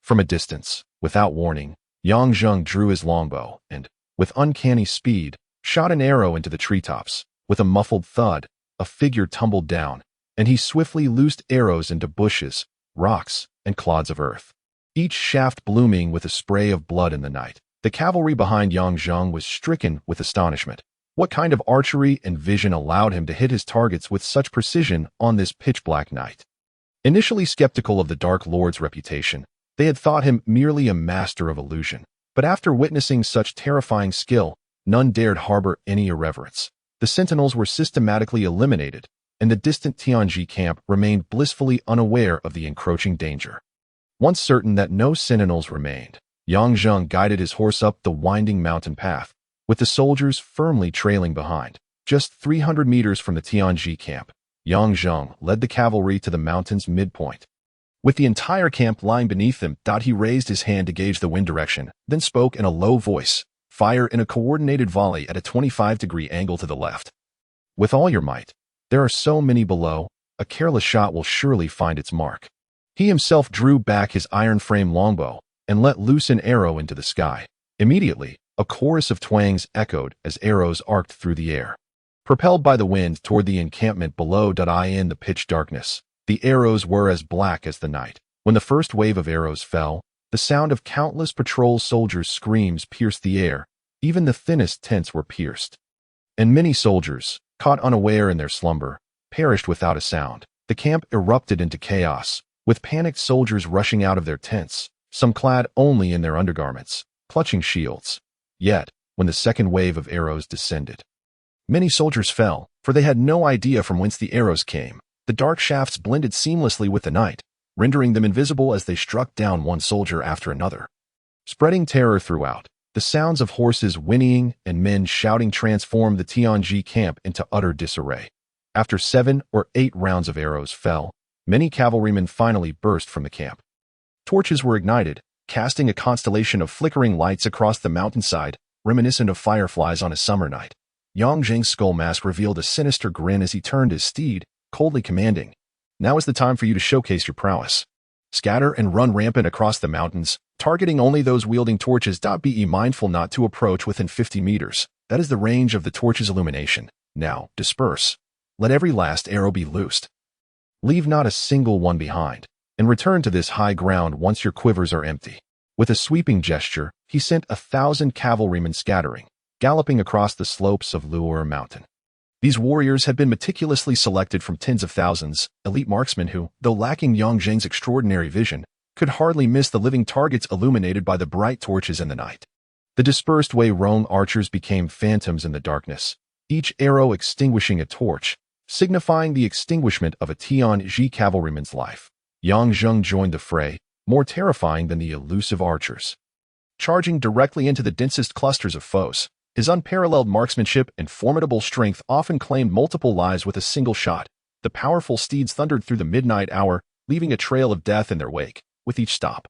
From a distance, without warning, Yang Zheng drew his longbow and, with uncanny speed, shot an arrow into the treetops. With a muffled thud, a figure tumbled down, and he swiftly loosed arrows into bushes, rocks, and clods of earth, each shaft blooming with a spray of blood in the night. The cavalry behind Yang Zheng was stricken with astonishment. What kind of archery and vision allowed him to hit his targets with such precision on this pitch-black night? Initially skeptical of the Dark Lord's reputation, they had thought him merely a master of illusion. But after witnessing such terrifying skill, none dared harbor any irreverence. The sentinels were systematically eliminated, and the distant Tianji camp remained blissfully unaware of the encroaching danger. Once certain that no sentinels remained, Yang Zheng guided his horse up the winding mountain path, with the soldiers firmly trailing behind. Just 300 meters from the Tianji camp, Yang Zheng led the cavalry to the mountain's midpoint. With the entire camp lying beneath him, he raised his hand to gauge the wind direction, then spoke in a low voice, "Fire in a coordinated volley at a 25-degree angle to the left. With all your might." There are so many below, a careless shot will surely find its mark. He himself drew back his iron-frame longbow and let loose an arrow into the sky. Immediately, a chorus of twangs echoed as arrows arced through the air. Propelled by the wind toward the encampment below. In the pitch darkness, the arrows were as black as the night. When the first wave of arrows fell, the sound of countless patrol soldiers' screams pierced the air. Even the thinnest tents were pierced. And many soldiers, caught unaware in their slumber, perished without a sound. The camp erupted into chaos, with panicked soldiers rushing out of their tents, some clad only in their undergarments, clutching shields. Yet, when the second wave of arrows descended, many soldiers fell, for they had no idea from whence the arrows came. The dark shafts blended seamlessly with the night, rendering them invisible as they struck down one soldier after another. Spreading terror throughout, the sounds of horses whinnying and men shouting transformed the Tianji camp into utter disarray. After 7 or 8 rounds of arrows fell, many cavalrymen finally burst from the camp. Torches were ignited, casting a constellation of flickering lights across the mountainside, reminiscent of fireflies on a summer night. Yang Jing's skull mask revealed a sinister grin as he turned his steed, coldly commanding, "Now is the time for you to showcase your prowess. Scatter and run rampant across the mountains, targeting only those wielding torches. Be mindful not to approach within 50 meters. That is the range of the torch's illumination. Now, disperse. Let every last arrow be loosed. Leave not a single one behind, and return to this high ground once your quivers are empty." With a sweeping gesture, he sent 1,000 cavalrymen scattering, galloping across the slopes of Luo Mountain. These warriors had been meticulously selected from tens of thousands, elite marksmen who, though lacking Yang Jing's extraordinary vision, could hardly miss the living targets illuminated by the bright torches in the night. The dispersed Wei Rong archers became phantoms in the darkness, each arrow extinguishing a torch, signifying the extinguishment of a Tianji cavalryman's life. Yang Zheng joined the fray, more terrifying than the elusive archers. Charging directly into the densest clusters of foes, his unparalleled marksmanship and formidable strength often claimed multiple lives with a single shot. The powerful steeds thundered through the midnight hour, leaving a trail of death in their wake, with each stop.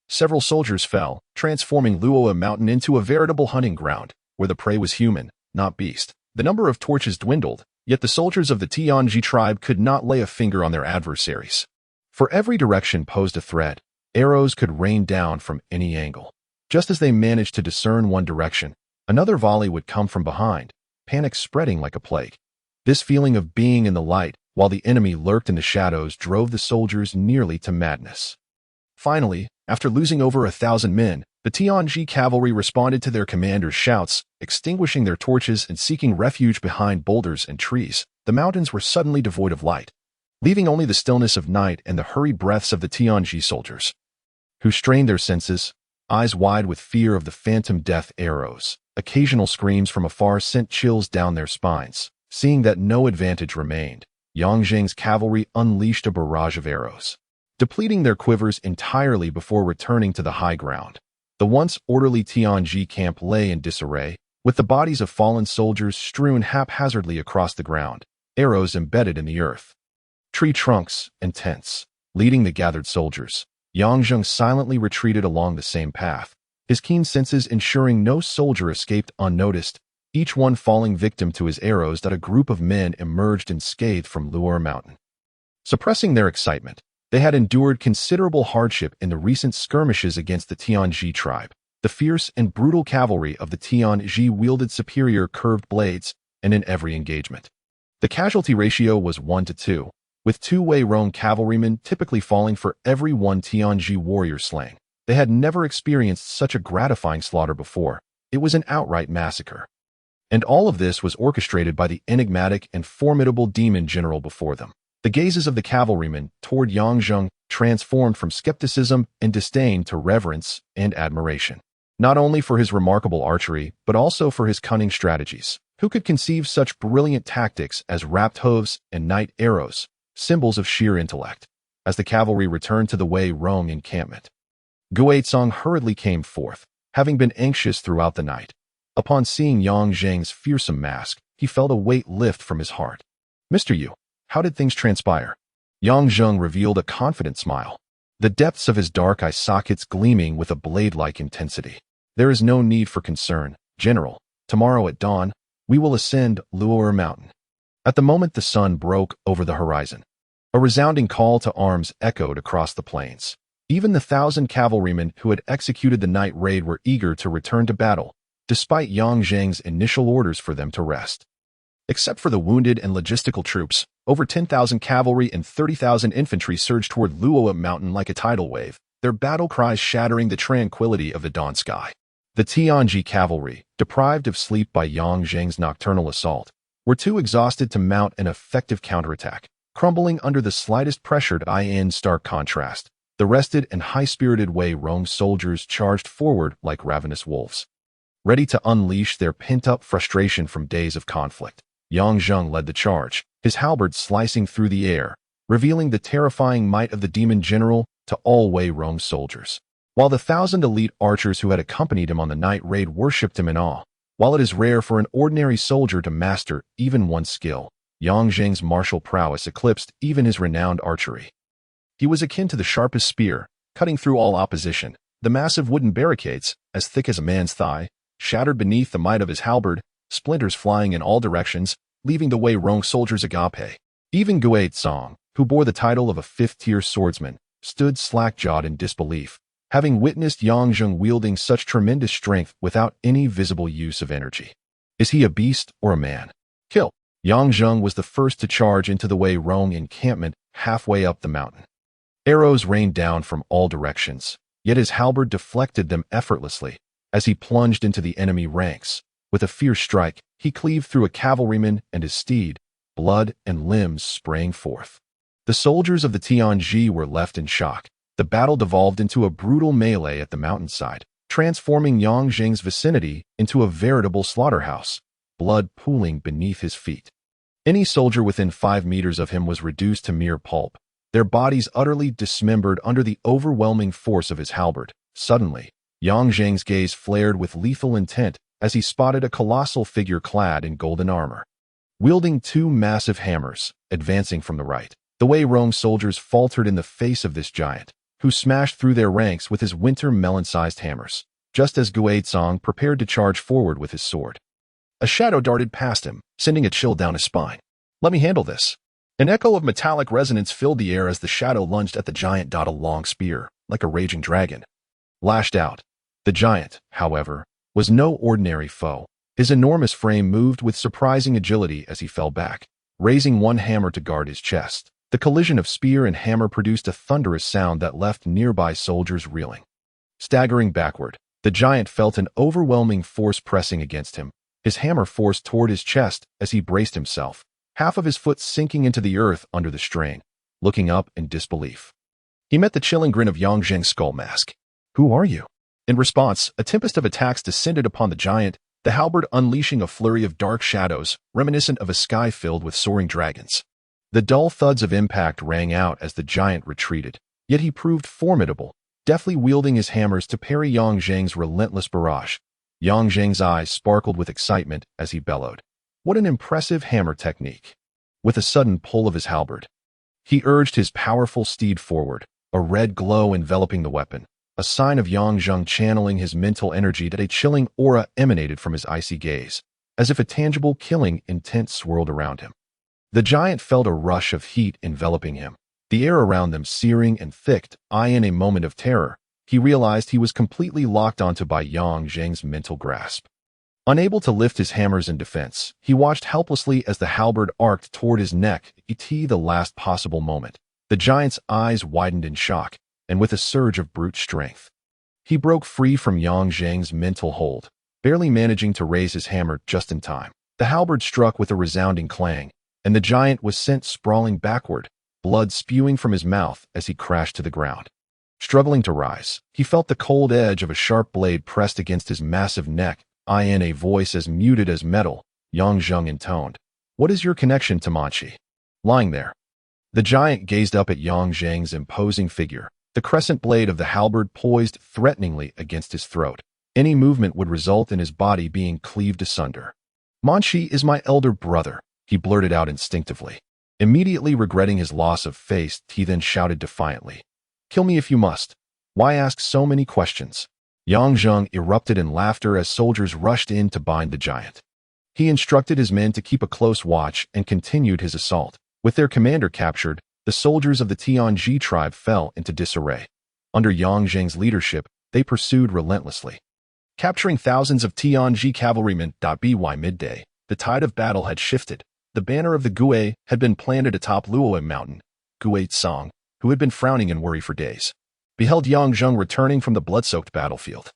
Several soldiers fell, transforming Luo Mountain into a veritable hunting ground, where the prey was human, not beast. The number of torches dwindled, yet the soldiers of the Tianji tribe could not lay a finger on their adversaries. For every direction posed a threat, arrows could rain down from any angle. Just as they managed to discern one direction, another volley would come from behind, panic spreading like a plague. This feeling of being in the light, while the enemy lurked in the shadows, drove the soldiers nearly to madness. Finally, after losing over 1,000 men, the Tianji cavalry responded to their commander's shouts, extinguishing their torches and seeking refuge behind boulders and trees. The mountains were suddenly devoid of light, leaving only the stillness of night and the hurried breaths of the Tianji soldiers, who strained their senses, eyes wide with fear of the phantom death arrows. Occasional screams from afar sent chills down their spines. Seeing that no advantage remained, Yang Jing's cavalry unleashed a barrage of arrows, depleting their quivers entirely before returning to the high ground. The once orderly Tianji camp lay in disarray, with the bodies of fallen soldiers strewn haphazardly across the ground, arrows embedded in the earth. Tree trunks and tents, leading the gathered soldiers, Yang Jing silently retreated along the same path, his keen senses ensuring no soldier escaped unnoticed, each one falling victim to his arrows. A group of men emerged unscathed from Luo Mountain. Suppressing their excitement, they had endured considerable hardship in the recent skirmishes against the Tianji tribe. The fierce and brutal cavalry of the Tianji wielded superior curved blades, and in every engagement, the casualty ratio was 1 to 2, with 2 Wei Rong cavalrymen typically falling for every 1 Tianji warrior slain. They had never experienced such a gratifying slaughter before. It was an outright massacre. And all of this was orchestrated by the enigmatic and formidable demon general before them. The gazes of the cavalrymen toward Yang Jing transformed from skepticism and disdain to reverence and admiration, not only for his remarkable archery, but also for his cunning strategies. Who could conceive such brilliant tactics as wrapped hooves and night arrows, symbols of sheer intellect? As the cavalry returned to the Wei Rong encampment, Guizong hurriedly came forth, having been anxious throughout the night. Upon seeing Yang Jing's fearsome mask, he felt a weight lift from his heart. "Mr. Yu, how did things transpire?" Yang Jing revealed a confident smile, the depths of his dark eye sockets gleaming with a blade-like intensity. "There is no need for concern, General. Tomorrow at dawn, we will ascend Luo Mountain." At the moment the sun broke over the horizon, a resounding call to arms echoed across the plains. Even the 1,000 cavalrymen who had executed the night raid were eager to return to battle, despite Yang Zheng's initial orders for them to rest. Except for the wounded and logistical troops, over 10,000 cavalry and 30,000 infantry surged toward Luoa Mountain like a tidal wave, their battle cries shattering the tranquility of the dawn sky. The Tianji cavalry, deprived of sleep by Yang Zheng's nocturnal assault, were too exhausted to mount an effective counterattack, crumbling under the slightest pressure. In stark contrast, the rested and high-spirited Wei Rong soldiers charged forward like ravenous wolves, ready to unleash their pent-up frustration from days of conflict. Yang Zheng led the charge, his halberd slicing through the air, revealing the terrifying might of the demon general to all Wei Rong soldiers. While the 1,000 elite archers who had accompanied him on the night raid worshipped him in awe, while it is rare for an ordinary soldier to master even one skill, Yang Zheng's martial prowess eclipsed even his renowned archery. He was akin to the sharpest spear, cutting through all opposition. The massive wooden barricades, as thick as a man's thigh, shattered beneath the might of his halberd, splinters flying in all directions, leaving the Wei Rong soldiers agape. Even Gui Tsong, who bore the title of a fifth-tier swordsman, stood slack-jawed in disbelief, having witnessed Yang Zheng wielding such tremendous strength without any visible use of energy. Is he a beast or a man? Kill! Yang Zheng was the first to charge into the Wei Rong encampment halfway up the mountain. Arrows rained down from all directions, yet his halberd deflected them effortlessly as he plunged into the enemy ranks. With a fierce strike, he cleaved through a cavalryman and his steed, blood and limbs spraying forth. The soldiers of the Tianji were left in shock. The battle devolved into a brutal melee at the mountainside, transforming Yang Zheng's vicinity into a veritable slaughterhouse, blood pooling beneath his feet. Any soldier within 5 meters of him was reduced to mere pulp, their bodies utterly dismembered under the overwhelming force of his halberd. Suddenly, Yang Zheng's gaze flared with lethal intent as he spotted a colossal figure clad in golden armor, wielding 2 massive hammers, advancing from the right. The Wei Rong soldiers faltered in the face of this giant, who smashed through their ranks with his winter melon-sized hammers, just as Gui Tsong prepared to charge forward with his sword. A shadow darted past him, sending a chill down his spine. "Let me handle this." An echo of metallic resonance filled the air as the shadow lunged at the giant. A long spear, like a raging dragon, lashed out. The giant, however, was no ordinary foe. His enormous frame moved with surprising agility as he fell back, raising one hammer to guard his chest. The collision of spear and hammer produced a thunderous sound that left nearby soldiers reeling. Staggering backward, the giant felt an overwhelming force pressing against him, his hammer forced toward his chest as he braced himself, half of his foot sinking into the earth under the strain, looking up in disbelief. He met the chilling grin of Yang Zheng's skull mask. "Who are you?" In response, a tempest of attacks descended upon the giant, the halberd unleashing a flurry of dark shadows, reminiscent of a sky filled with soaring dragons. The dull thuds of impact rang out as the giant retreated, yet he proved formidable, deftly wielding his hammers to parry Yang Zheng's relentless barrage. Yang Zheng's eyes sparkled with excitement as he bellowed. What an impressive hammer technique! With a sudden pull of his halberd, he urged his powerful steed forward, a red glow enveloping the weapon, a sign of Yang Zheng channeling his mental energy. That a chilling aura emanated from his icy gaze, as if a tangible killing intent swirled around him. The giant felt a rush of heat enveloping him, the air around them searing and thick. In a moment of terror, he realized he was completely locked onto by Yang Zheng's mental grasp. Unable to lift his hammers in defense, he watched helplessly as the halberd arced toward his neck. The last possible moment. The giant's eyes widened in shock, and with a surge of brute strength, he broke free from Yang Zheng's mental hold, barely managing to raise his hammer just in time. The halberd struck with a resounding clang, and the giant was sent sprawling backward, blood spewing from his mouth as he crashed to the ground. Struggling to rise, he felt the cold edge of a sharp blade pressed against his massive neck. In a voice as muted as metal, Yang Zheng intoned, "What is your connection to Manchi?" Lying there, the giant gazed up at Yang Zheng's imposing figure, the crescent blade of the halberd poised threateningly against his throat. Any movement would result in his body being cleaved asunder. "Manchi is my elder brother," he blurted out instinctively. Immediately regretting his loss of face, he then shouted defiantly, "Kill me if you must. Why ask so many questions?" Yang Zheng erupted in laughter as soldiers rushed in to bind the giant. He instructed his men to keep a close watch and continued his assault. With their commander captured, the soldiers of the Tianji tribe fell into disarray. Under Yang Zheng's leadership, they pursued relentlessly, capturing thousands of Tianji cavalrymen. By midday, the tide of battle had shifted. The banner of the Gui had been planted atop Luoyang Mountain. Gui Tsang, who had been frowning in worry for days, beheld Yang Zheng returning from the blood-soaked battlefield.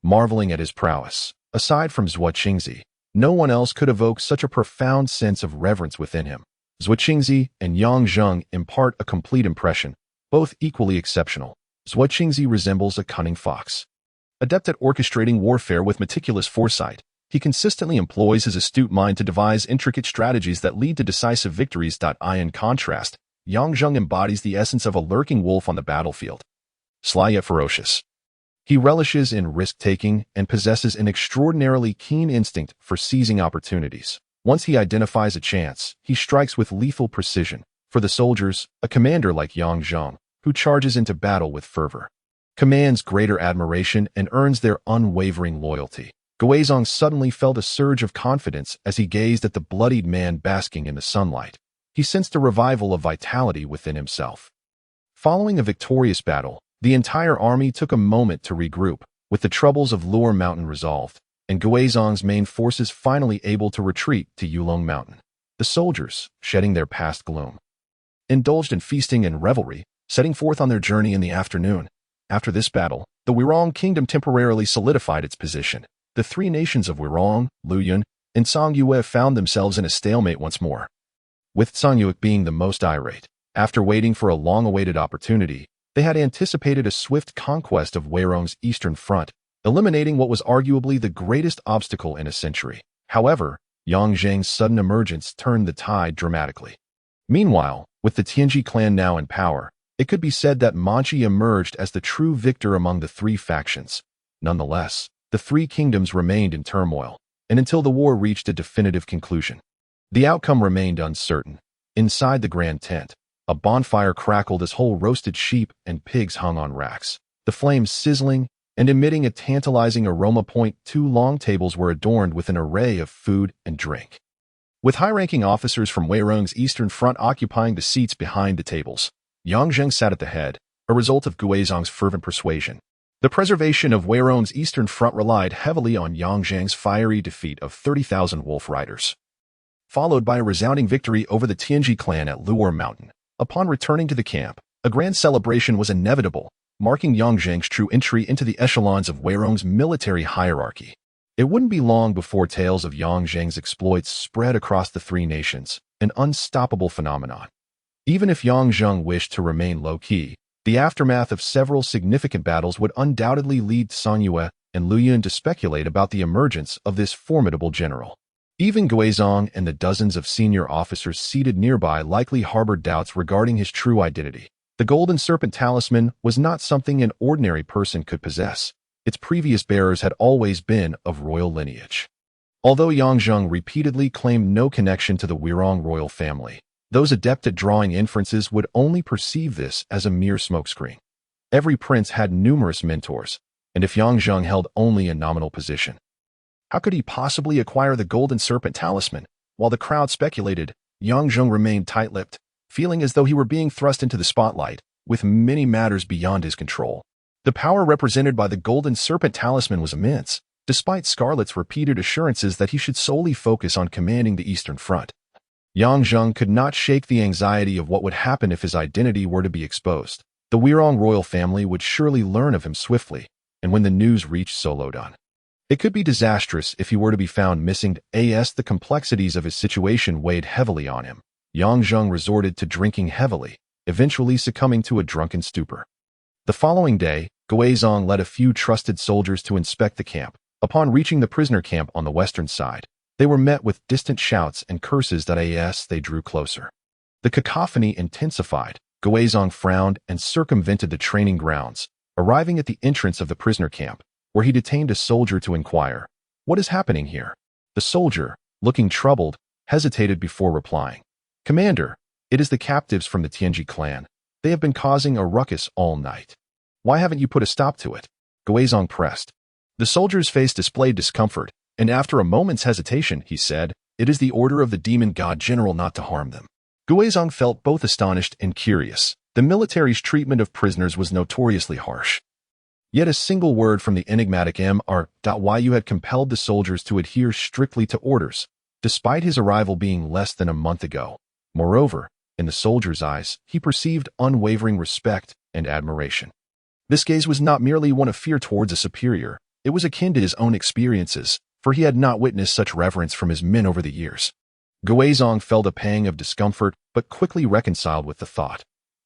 Marveling at his prowess, aside from Zhuo Qingzi, no one else could evoke such a profound sense of reverence within him. Zhuo Qingzi and Yang Zheng impart a complete impression, both equally exceptional. Zhuo Qingzi resembles a cunning fox. Adept at orchestrating warfare with meticulous foresight, he consistently employs his astute mind to devise intricate strategies that lead to decisive victories. In contrast, Yang Zheng embodies the essence of a lurking wolf on the battlefield. Sly yet ferocious. He relishes in risk-taking and possesses an extraordinarily keen instinct for seizing opportunities. Once he identifies a chance, he strikes with lethal precision. For the soldiers, a commander like Yang Zheng, who charges into battle with fervor, commands greater admiration and earns their unwavering loyalty. Guizhong suddenly felt a surge of confidence as he gazed at the bloodied man basking in the sunlight. He sensed a revival of vitality within himself. Following a victorious battle, the entire army took a moment to regroup, with the troubles of Luoyang Mountain resolved, and Guizhong's main forces finally able to retreat to Yulong Mountain. The soldiers, shedding their past gloom, indulged in feasting and revelry, setting forth on their journey in the afternoon. After this battle, the Wirong kingdom temporarily solidified its position. The three nations of Wirong, Luoyang, and Songyue found themselves in a stalemate once more, with Songyue being the most irate. After waiting for a long-awaited opportunity, they had anticipated a swift conquest of Weirong's eastern front, eliminating what was arguably the greatest obstacle in a century. However, Yang Zheng's sudden emergence turned the tide dramatically. Meanwhile, with the Tianji clan now in power, it could be said that Manchi emerged as the true victor among the three factions. Nonetheless, the three kingdoms remained in turmoil, and until the war reached a definitive conclusion, the outcome remained uncertain. Inside the grand tent, a bonfire crackled as whole roasted sheep and pigs hung on racks, the flames sizzling and emitting a tantalizing aroma. Two long tables were adorned with an array of food and drink, with high-ranking officers from Weirong's eastern front occupying the seats behind the tables. Yang Zheng sat at the head, a result of Guizhong's fervent persuasion. The preservation of Weirong's eastern front relied heavily on Yang Zheng's fiery defeat of 30,000 wolf riders, followed by a resounding victory over the Tianji clan at Luoyang Mountain. Upon returning to the camp, a grand celebration was inevitable, marking Yang Zheng's true entry into the echelons of Weirong's military hierarchy. It wouldn't be long before tales of Yang Zheng's exploits spread across the three nations, an unstoppable phenomenon. Even if Yang Zheng wished to remain low-key, the aftermath of several significant battles would undoubtedly lead Songyue and Luoyang to speculate about the emergence of this formidable general. Even Guizhong and the dozens of senior officers seated nearby likely harbored doubts regarding his true identity. The Golden Serpent Talisman was not something an ordinary person could possess. Its previous bearers had always been of royal lineage. Although Yang Zheng repeatedly claimed no connection to the Wirong royal family, those adept at drawing inferences would only perceive this as a mere smokescreen. Every prince had numerous mentors, and if Yang Zheng held only a nominal position, how could he possibly acquire the Golden Serpent Talisman? While the crowd speculated, Yang Zheng remained tight-lipped, feeling as though he were being thrust into the spotlight, with many matters beyond his control. The power represented by the Golden Serpent Talisman was immense, despite Scarlet's repeated assurances that he should solely focus on commanding the Eastern Front. Yang Zheng could not shake the anxiety of what would happen if his identity were to be exposed. The Wirong royal family would surely learn of him swiftly, and when the news reached Solodan, it could be disastrous if he were to be found missing. The complexities of his situation weighed heavily on him. Yang Zheng resorted to drinking heavily, eventually succumbing to a drunken stupor. The following day, Guizhong led a few trusted soldiers to inspect the camp. Upon reaching the prisoner camp on the western side, they were met with distant shouts and curses. As they drew closer, the cacophony intensified. Guizhong frowned and circumvented the training grounds, arriving at the entrance of the prisoner camp, where he detained a soldier to inquire, "What is happening here?" The soldier, looking troubled, hesitated before replying. "Commander, it is the captives from the Tianji clan. They have been causing a ruckus all night. Why haven't you put a stop to it?" Guizhong pressed. The soldier's face displayed discomfort, And after a moment's hesitation, he said, "It is the order of the demon god general not to harm them." Guizong felt both astonished and curious. The military's treatment of prisoners was notoriously harsh. Yet a single word from the enigmatic Mr. had compelled the soldiers to adhere strictly to orders, despite his arrival being less than a month ago. Moreover, in the soldier's eyes, he perceived unwavering respect and admiration. This gaze was not merely one of fear towards a superior, it was akin to his own experiences, for he had not witnessed such reverence from his men over the years. Guizong felt a pang of discomfort, but quickly reconciled with the thought.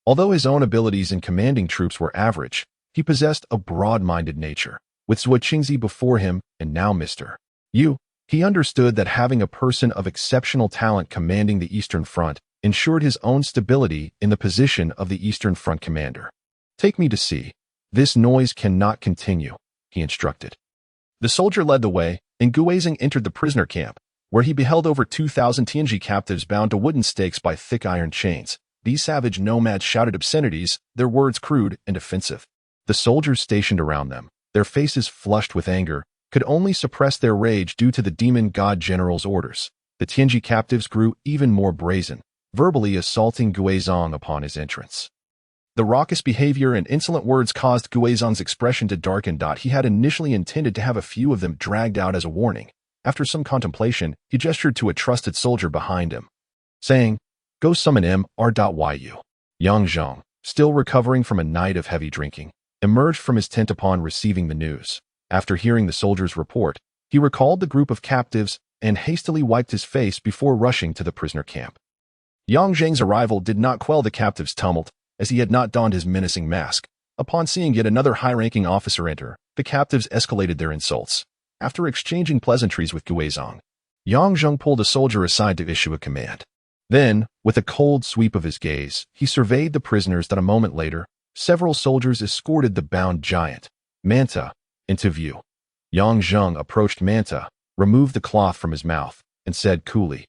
Although his own abilities in commanding troops were average, he possessed a broad-minded nature. With Zhuo Qingzi before him, and now Mr. Yu, he understood that having a person of exceptional talent commanding the Eastern Front ensured his own stability in the position of the Eastern Front commander. "Take me to see. This noise cannot continue," he instructed. The soldier led the way, and Guizong entered the prisoner camp, where he beheld over 2,000 Tianji captives bound to wooden stakes by thick iron chains. These savage nomads shouted obscenities, their words crude and offensive. The soldiers stationed around them, their faces flushed with anger, could only suppress their rage due to the demon god general's orders. The Tianji captives grew even more brazen, verbally assaulting Guizong upon his entrance. The raucous behavior and insolent words caused Guizong's expression to darken. He had initially intended to have a few of them dragged out as a warning. After some contemplation, he gestured to a trusted soldier behind him, saying, "Go summon Mr. Yang Zhang, still recovering from a night of heavy drinking, emerged from his tent upon receiving the news. After hearing the soldier's report, he recalled the group of captives and hastily wiped his face before rushing to the prisoner camp. Yang Zhang's arrival did not quell the captives' tumult, as he had not donned his menacing mask. Upon seeing yet another high-ranking officer enter, the captives escalated their insults. After exchanging pleasantries with Guizong, Yang Zhang pulled a soldier aside to issue a command. Then, with a cold sweep of his gaze, he surveyed the prisoners. That a moment later, several soldiers escorted the bound giant, Manta, into view. Yang Zhang approached Manta, removed the cloth from his mouth, and said coolly,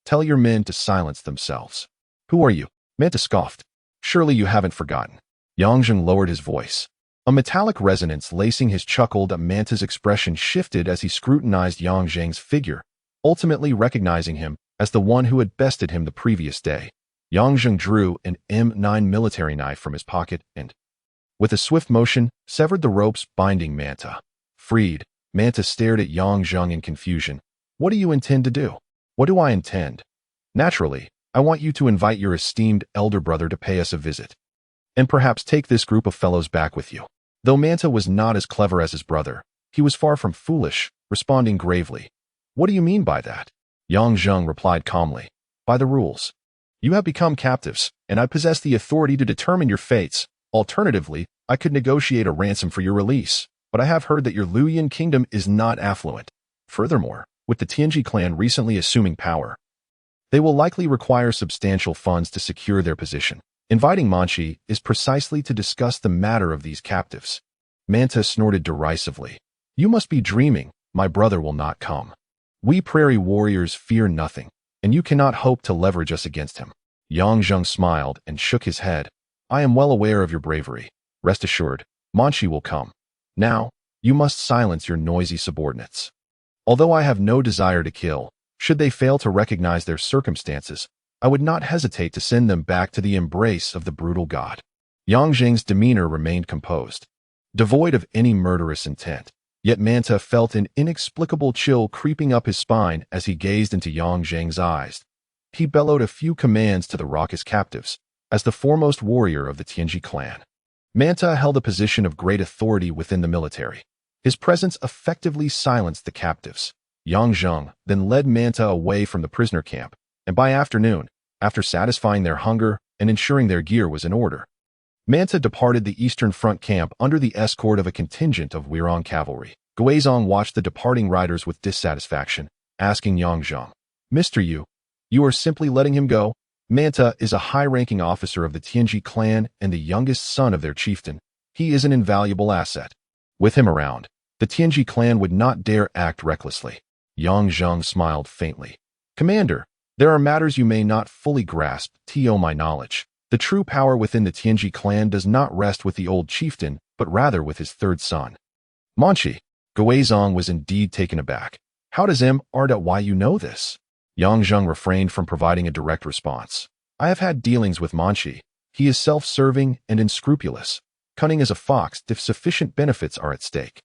"Tell your men to silence themselves." "Who are you?" Manta scoffed. "Surely you haven't forgotten." Yang Zhang lowered his voice. A metallic resonance lacing his chuckle. Manta's expression shifted as he scrutinized Yang Zhang's figure, ultimately recognizing him as the one who had bested him the previous day. Yang Zhang drew an M9 military knife from his pocket and, with a swift motion, severed the ropes binding Manta. Freed, Manta stared at Yang Zhang in confusion. "What do you intend to do?" "What do I intend? Naturally, I want you to invite your esteemed elder brother to pay us a visit, and perhaps take this group of fellows back with you." Though Manta was not as clever as his brother, he was far from foolish, responding gravely. "What do you mean by that?" Yang Zhang replied calmly. "By the rules. You have become captives, and I possess the authority to determine your fates. Alternatively, I could negotiate a ransom for your release, but I have heard that your Luoyan kingdom is not affluent. Furthermore, with the Tianji clan recently assuming power, they will likely require substantial funds to secure their position. Inviting Manchi is precisely to discuss the matter of these captives." Manta snorted derisively. "You must be dreaming. My brother will not come. We prairie warriors fear nothing, and you cannot hope to leverage us against him." Yang Zhang smiled and shook his head. "I am well aware of your bravery. Rest assured, Manchi will come. Now, you must silence your noisy subordinates. Although I have no desire to kill, should they fail to recognize their circumstances, I would not hesitate to send them back to the embrace of the brutal god." Yang Zhang's demeanor remained composed, devoid of any murderous intent. Yet Manta felt an inexplicable chill creeping up his spine as he gazed into Yang Zhang's eyes. He bellowed a few commands to the raucous captives, as the foremost warrior of the Tianji clan. Manta held a position of great authority within the military. His presence effectively silenced the captives. Yang Zhang then led Manta away from the prisoner camp, and by afternoon, after satisfying their hunger and ensuring their gear was in order, Manta departed the Eastern Front camp under the escort of a contingent of Wirong cavalry. Guizong watched the departing riders with dissatisfaction, asking Yang Zhang, "Mr. Yu, you are simply letting him go?" Manta is a high-ranking officer of the Tianji clan and the youngest son of their chieftain. He is an invaluable asset. With him around, the Tianji clan would not dare act recklessly. Yang Zhang smiled faintly. "Commander, there are matters you may not fully grasp. To my knowledge, the true power within the Tianji clan does not rest with the old chieftain, but rather with his third son, Manchi." Guizong was indeed taken aback. How does Mr. know this? Yang Zheng refrained from providing a direct response. I have had dealings with Manchi. He is self-serving and unscrupulous, cunning as a fox if sufficient benefits are at stake.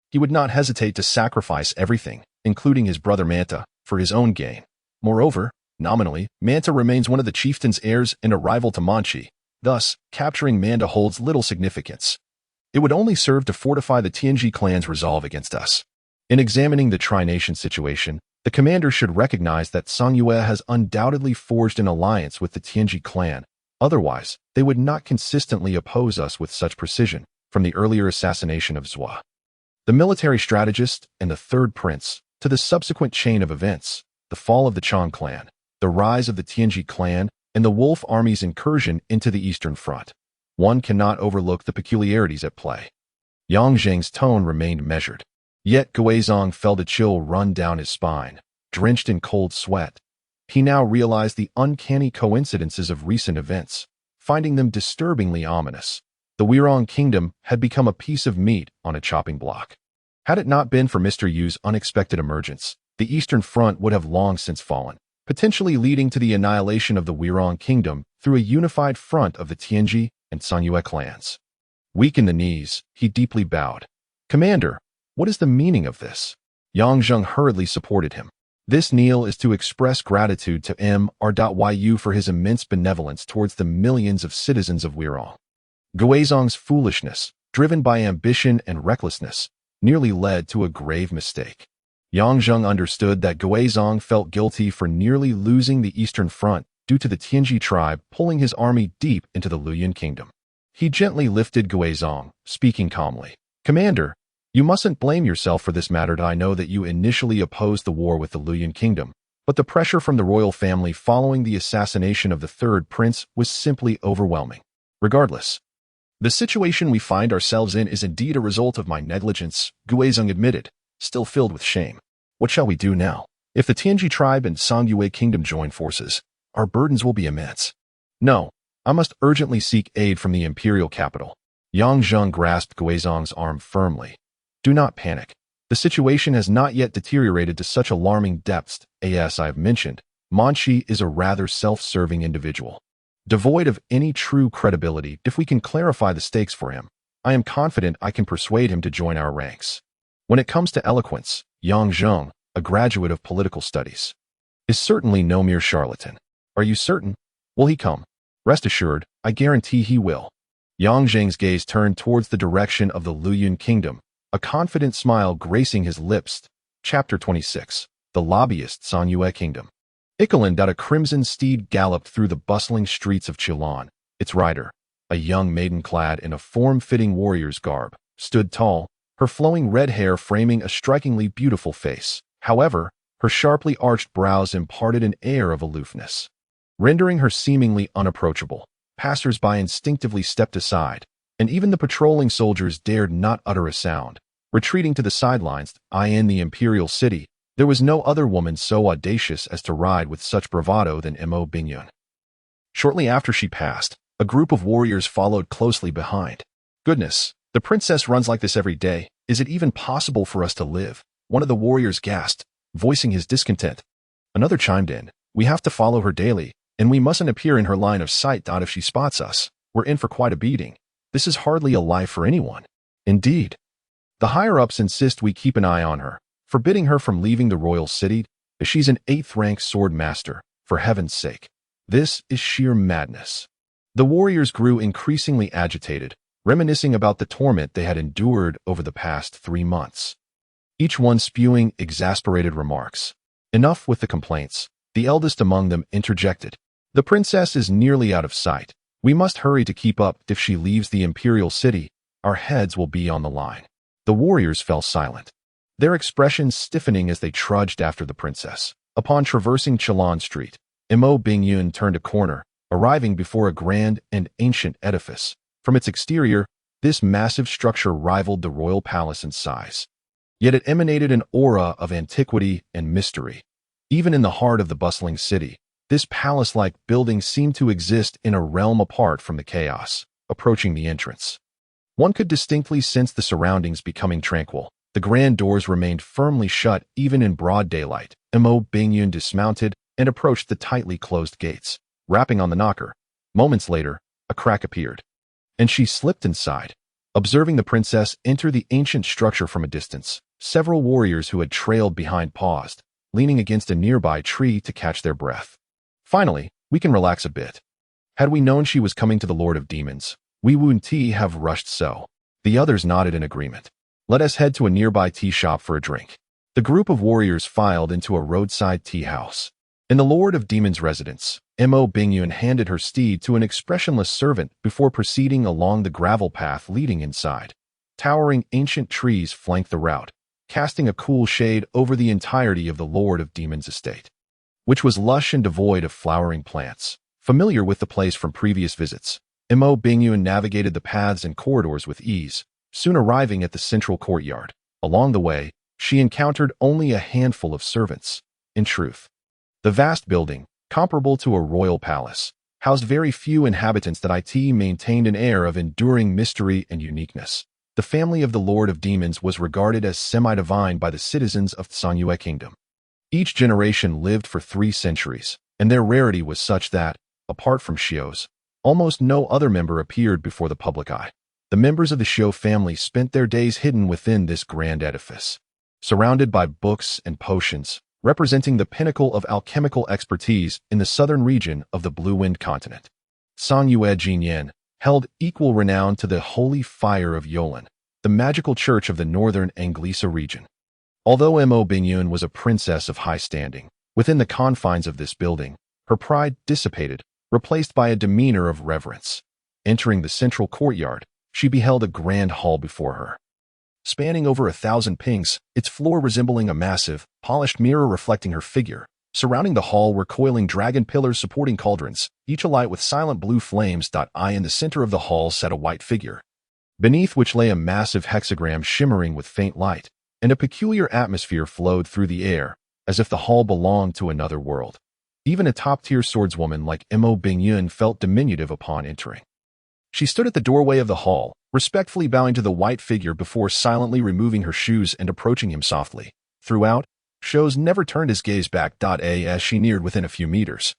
He would not hesitate to sacrifice everything, including his brother Manta, for his own gain. Moreover, nominally, Manta remains one of the chieftain's heirs and a rival to Manchi. Thus, capturing Manta holds little significance. It would only serve to fortify the Tianji clan's resolve against us. In examining the Tri-Nation situation, the commander should recognize that Song Yue has undoubtedly forged an alliance with the Tianji clan. Otherwise, they would not consistently oppose us with such precision, from the earlier assassination of Zhua, the military strategist, and the third prince, to the subsequent chain of events, the fall of the Chang clan, the rise of the Tianji clan, and the Wolf Army's incursion into the Eastern Front. One cannot overlook the peculiarities at play. Yang Zheng's tone remained measured. Yet Guizong felt a chill run down his spine, drenched in cold sweat. He now realized the uncanny coincidences of recent events, finding them disturbingly ominous. The Wirong kingdom had become a piece of meat on a chopping block. Had it not been for Mr. Yu's unexpected emergence, the Eastern Front would have long since fallen, potentially leading to the annihilation of the Wirong kingdom through a unified front of the Tianji and Song Yue clans. Weak in the knees, he deeply bowed. Commander, what is the meaning of this? Yang Zheng hurriedly supported him. This kneel is to express gratitude to Mr. Yu for his immense benevolence towards the millions of citizens of Wirong. Guizong's foolishness, driven by ambition and recklessness, nearly led to a grave mistake. Yang Zheng understood that Guizong felt guilty for nearly losing the Eastern Front due to the Tianji tribe pulling his army deep into the Luoyuan kingdom. He gently lifted Guizong, speaking calmly. Commander, you mustn't blame yourself for this matter. I know that you initially opposed the war with the Luoyuan kingdom, but the pressure from the royal family following the assassination of the third prince was simply overwhelming. Regardless, the situation we find ourselves in is indeed a result of my negligence, Guizong admitted, still filled with shame. What shall we do now? If the Tianji tribe and Song Yue kingdom join forces, our burdens will be immense. No, I must urgently seek aid from the imperial capital. Yang Zheng grasped Guizong's arm firmly. Do not panic. The situation has not yet deteriorated to such alarming depths. As I have mentioned, Manchi is a rather self-serving individual, devoid of any true credibility. If we can clarify the stakes for him, I am confident I can persuade him to join our ranks. When it comes to eloquence, Yang Zheng, a graduate of political studies, is certainly no mere charlatan. Are you certain? Will he come? Rest assured, I guarantee he will. Yang Zheng's gaze turned towards the direction of the Luoyuan kingdom, a confident smile gracing his lips. Chapter 26. The Lobbyist Song Yue Kingdom. Ikaland, a crimson steed galloped through the bustling streets of Chilan. Its rider, a young maiden clad in a form-fitting warrior's garb, stood tall, her flowing red hair framing a strikingly beautiful face. However, her sharply arched brows imparted an air of aloofness, rendering her seemingly unapproachable. Passers-by instinctively stepped aside, and even the patrolling soldiers dared not utter a sound. Retreating to the sidelines, in the imperial city, there was no other woman so audacious as to ride with such bravado than Mo Bingyun. Shortly after she passed, a group of warriors followed closely behind. Goodness, the princess runs like this every day. Is it even possible for us to live? One of the warriors gasped, voicing his discontent. Another chimed in. We have to follow her daily, and we mustn't appear in her line of sight. If she spots us, we're in for quite a beating. This is hardly a life for anyone. Indeed. The higher-ups insist we keep an eye on her, forbidding her from leaving the royal city. She's an 8th-rank sword master, for heaven's sake. This is sheer madness. The warriors grew increasingly agitated, reminiscing about the torment they had endured over the past 3 months. Each one spewing exasperated remarks. Enough with the complaints. The eldest among them interjected. The princess is nearly out of sight. We must hurry to keep up. If she leaves the imperial city, our heads will be on the line. The warriors fell silent, their expressions stiffening as they trudged after the princess. Upon traversing Chilan Street, Mo Bingyun turned a corner, arriving before a grand and ancient edifice. From its exterior, this massive structure rivaled the royal palace in size. Yet it emanated an aura of antiquity and mystery. Even in the heart of the bustling city, this palace-like building seemed to exist in a realm apart from the chaos. Approaching the entrance, one could distinctly sense the surroundings becoming tranquil, The grand doors remained firmly shut even in broad daylight. Mo Bingyun dismounted and approached the tightly closed gates, rapping on the knocker. Moments later, a crack appeared, and she slipped inside. Observing the princess enter the ancient structure from a distance, several warriors who had trailed behind paused, leaning against a nearby tree to catch their breath. Finally, we can relax a bit. Had we known she was coming to the Lord of Demons, we wouldn't have rushed so. The others nodded in agreement. Let us head to a nearby tea shop for a drink. The group of warriors filed into a roadside tea house. In the Lord of Demons' residence, Mo Bingyun handed her steed to an expressionless servant before proceeding along the gravel path leading inside. Towering ancient trees flanked the route, casting a cool shade over the entirety of the Lord of Demons' estate, which was lush and devoid of flowering plants. Familiar with the place from previous visits, Mo Bingyun navigated the paths and corridors with ease, soon arriving at the central courtyard. Along the way, she encountered only a handful of servants. In truth, the vast building, comparable to a royal palace, housed very few inhabitants that it maintained an air of enduring mystery and uniqueness. The family of the Lord of Demons was regarded as semi-divine by the citizens of Sanyue Kingdom. Each generation lived for 3 centuries, and their rarity was such that, apart from Xios, almost no other member appeared before the public eye. The members of the Xiao family spent their days hidden within this grand edifice, surrounded by books and potions, representing the pinnacle of alchemical expertise in the southern region of the Blue Wind continent. Sanyue Jinyan held equal renown to the Holy Fire of Yolan, the magical church of the northern Anglisa region. Although Mo Bingyun was a princess of high standing, within the confines of this building, her pride dissipated, replaced by a demeanor of reverence. Entering the central courtyard, she beheld a grand hall before her. Spanning over 1,000 pings, its floor resembling a massive, polished mirror reflecting her figure. Surrounding the hall were coiling dragon pillars supporting cauldrons, each alight with silent blue flames. In the center of the hall sat a white figure, beneath which lay a massive hexagram shimmering with faint light, and a peculiar atmosphere flowed through the air, as if the hall belonged to another world. Even a top-tier swordswoman like Mo Bingyun felt diminutive upon entering. She stood at the doorway of the hall, respectfully bowing to the white figure before silently removing her shoes and approaching him softly. Throughout, Xios never turned his gaze back. As she neared within a few meters,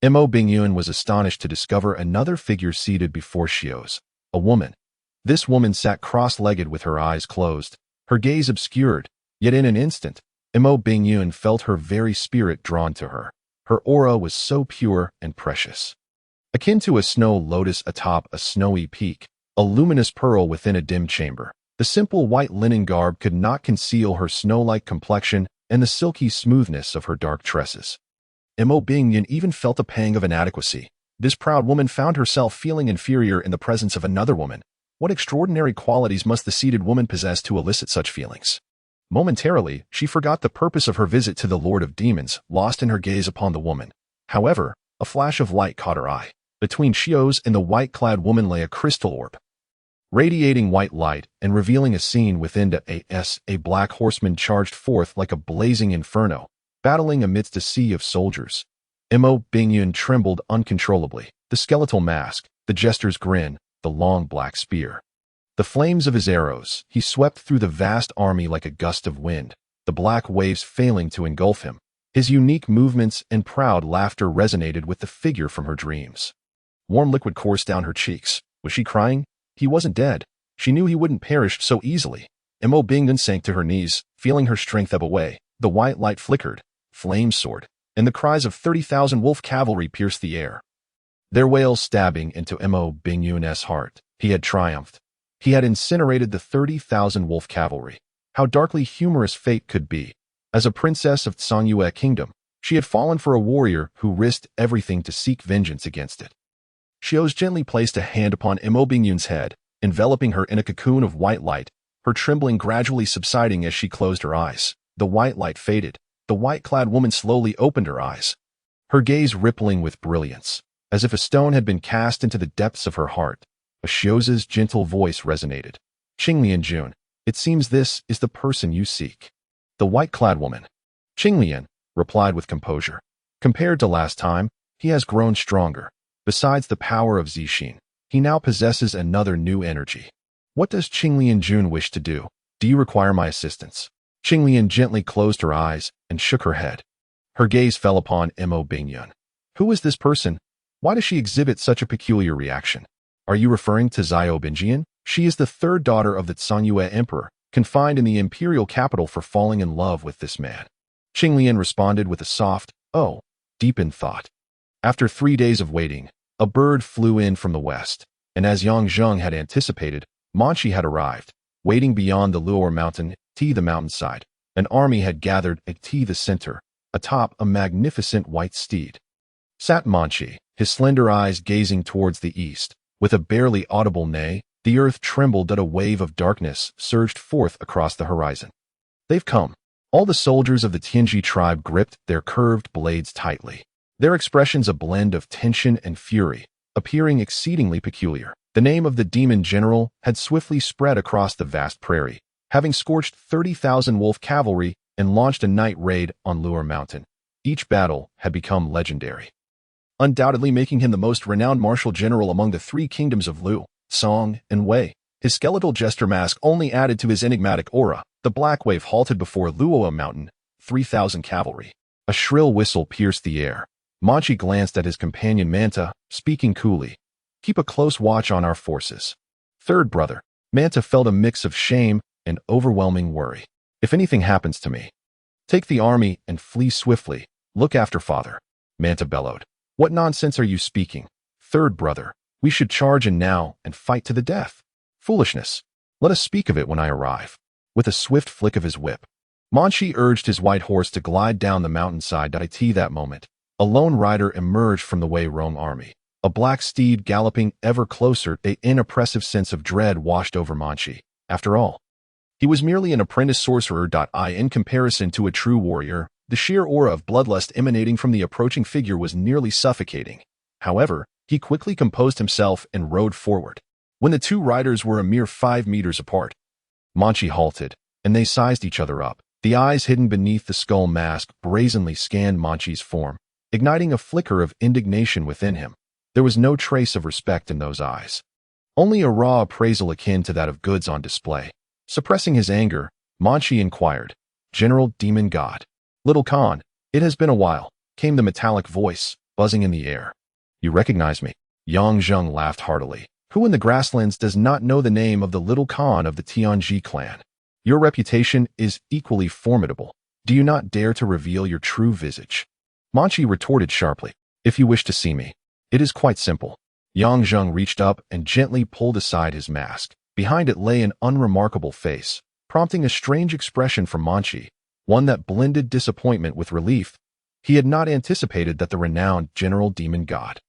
Mo Bingyun was astonished to discover another figure seated before Xios, a woman. This woman sat cross-legged with her eyes closed, her gaze obscured, yet in an instant, Mo Bingyun felt her very spirit drawn to her. Her aura was so pure and precious, akin to a snow lotus atop a snowy peak, a luminous pearl within a dim chamber. The simple white linen garb could not conceal her snow-like complexion and the silky smoothness of her dark tresses. Mo Bingyun even felt a pang of inadequacy. This proud woman found herself feeling inferior in the presence of another woman. What extraordinary qualities must the seated woman possess to elicit such feelings? Momentarily, she forgot the purpose of her visit to the Lord of Demons, lost in her gaze upon the woman. However, a flash of light caught her eye. Between Xios and the white-clad woman lay a crystal orb, radiating white light and revealing a scene within a black horseman charged forth like a blazing inferno, battling amidst a sea of soldiers. Mo Bingyun trembled uncontrollably. The skeletal mask, the jester's grin, the long black spear, the flames of his arrows. He swept through the vast army like a gust of wind, the black waves failing to engulf him. His unique movements and proud laughter resonated with the figure from her dreams. Warm liquid coursed down her cheeks. Was she crying? He wasn't dead. She knew he wouldn't perish so easily. Mo Bingyun sank to her knees, feeling her strength ebb away. The white light flickered, flames soared, and the cries of 30,000 wolf cavalry pierced the air, their wails stabbing into Mo Bingyun's heart. He had triumphed. He had incinerated the 30,000 wolf cavalry. How darkly humorous fate could be. As a princess of Sanyue Kingdom, she had fallen for a warrior who risked everything to seek vengeance against it. Xios gently placed a hand upon Mo Bingyun's head, enveloping her in a cocoon of white light, her trembling gradually subsiding as she closed her eyes. The white light faded. The white-clad woman slowly opened her eyes, her gaze rippling with brilliance, as if a stone had been cast into the depths of her heart. Xios's gentle voice resonated. Qinglian Jun, it seems this is the person you seek. The white-clad woman, Qinglian, replied with composure. Compared to last time, he has grown stronger. Besides the power of Zixin, he now possesses another new energy. What does Qinglian Jun wish to do? Do you require my assistance? Qinglian gently closed her eyes and shook her head. Her gaze fell upon Mo Bingyun. Who is this person? Why does she exhibit such a peculiar reaction? Are you referring to Zhao Binjian? She is the third daughter of the Tsangyue emperor, confined in the imperial capital for falling in love with this man. Qinglian responded with a soft, "Oh," deep in thought. After 3 days of waiting, a bird flew in from the west, and as Yang Zheng had anticipated, Manchi had arrived. Waiting beyond the Luo mountain, the mountainside, an army had gathered at the center, atop a magnificent white steed. Sat Manchi, his slender eyes gazing towards the east. With a barely audible neigh, the earth trembled that a wave of darkness surged forth across the horizon. They've come. All the soldiers of the Tianji tribe gripped their curved blades tightly, their expressions a blend of tension and fury, appearing exceedingly peculiar. The name of the demon general had swiftly spread across the vast prairie, having scorched 30,000 wolf cavalry and launched a night raid on Luo Mountain. Each battle had become legendary, undoubtedly making him the most renowned martial general among the 3 kingdoms of Lu, Song, and Wei. His skeletal jester mask only added to his enigmatic aura. The black wave halted before Luo Mountain, 3,000 cavalry. A shrill whistle pierced the air. Manchi glanced at his companion Manta, speaking coolly. Keep a close watch on our forces. Third brother. Manta felt a mix of shame and overwhelming worry. If anything happens to me, take the army and flee swiftly. Look after father. Manta bellowed. What nonsense are you speaking? Third brother. We should charge in now and fight to the death. Foolishness. Let us speak of it when I arrive. With a swift flick of his whip, Manchi urged his white horse to glide down the mountainside. That moment, a lone rider emerged from the Wei Rong army. A black steed galloping ever closer, an inoppressive sense of dread washed over Manchi. After all, he was merely an apprentice sorcerer. In comparison to a true warrior, the sheer aura of bloodlust emanating from the approaching figure was nearly suffocating. However, he quickly composed himself and rode forward. When the 2 riders were a mere 5 meters apart, Manchi halted, and they sized each other up. The eyes hidden beneath the skull mask brazenly scanned Manchi's form, igniting a flicker of indignation within him. There was no trace of respect in those eyes, only a raw appraisal akin to that of goods on display. Suppressing his anger, Manchi inquired, "General Demon God." "Little Khan, it has been a while," came the metallic voice, buzzing in the air. "You recognize me?" Yang Zheng laughed heartily. Who in the grasslands does not know the name of the Little Khan of the Tianji clan? Your reputation is equally formidable. Do you not dare to reveal your true visage? Manchi retorted sharply. "If you wish to see me, it is quite simple." Yang Zheng reached up and gently pulled aside his mask. Behind it lay an unremarkable face, prompting a strange expression from Manchi, one that blended disappointment with relief. He had not anticipated that the renowned General Demon God,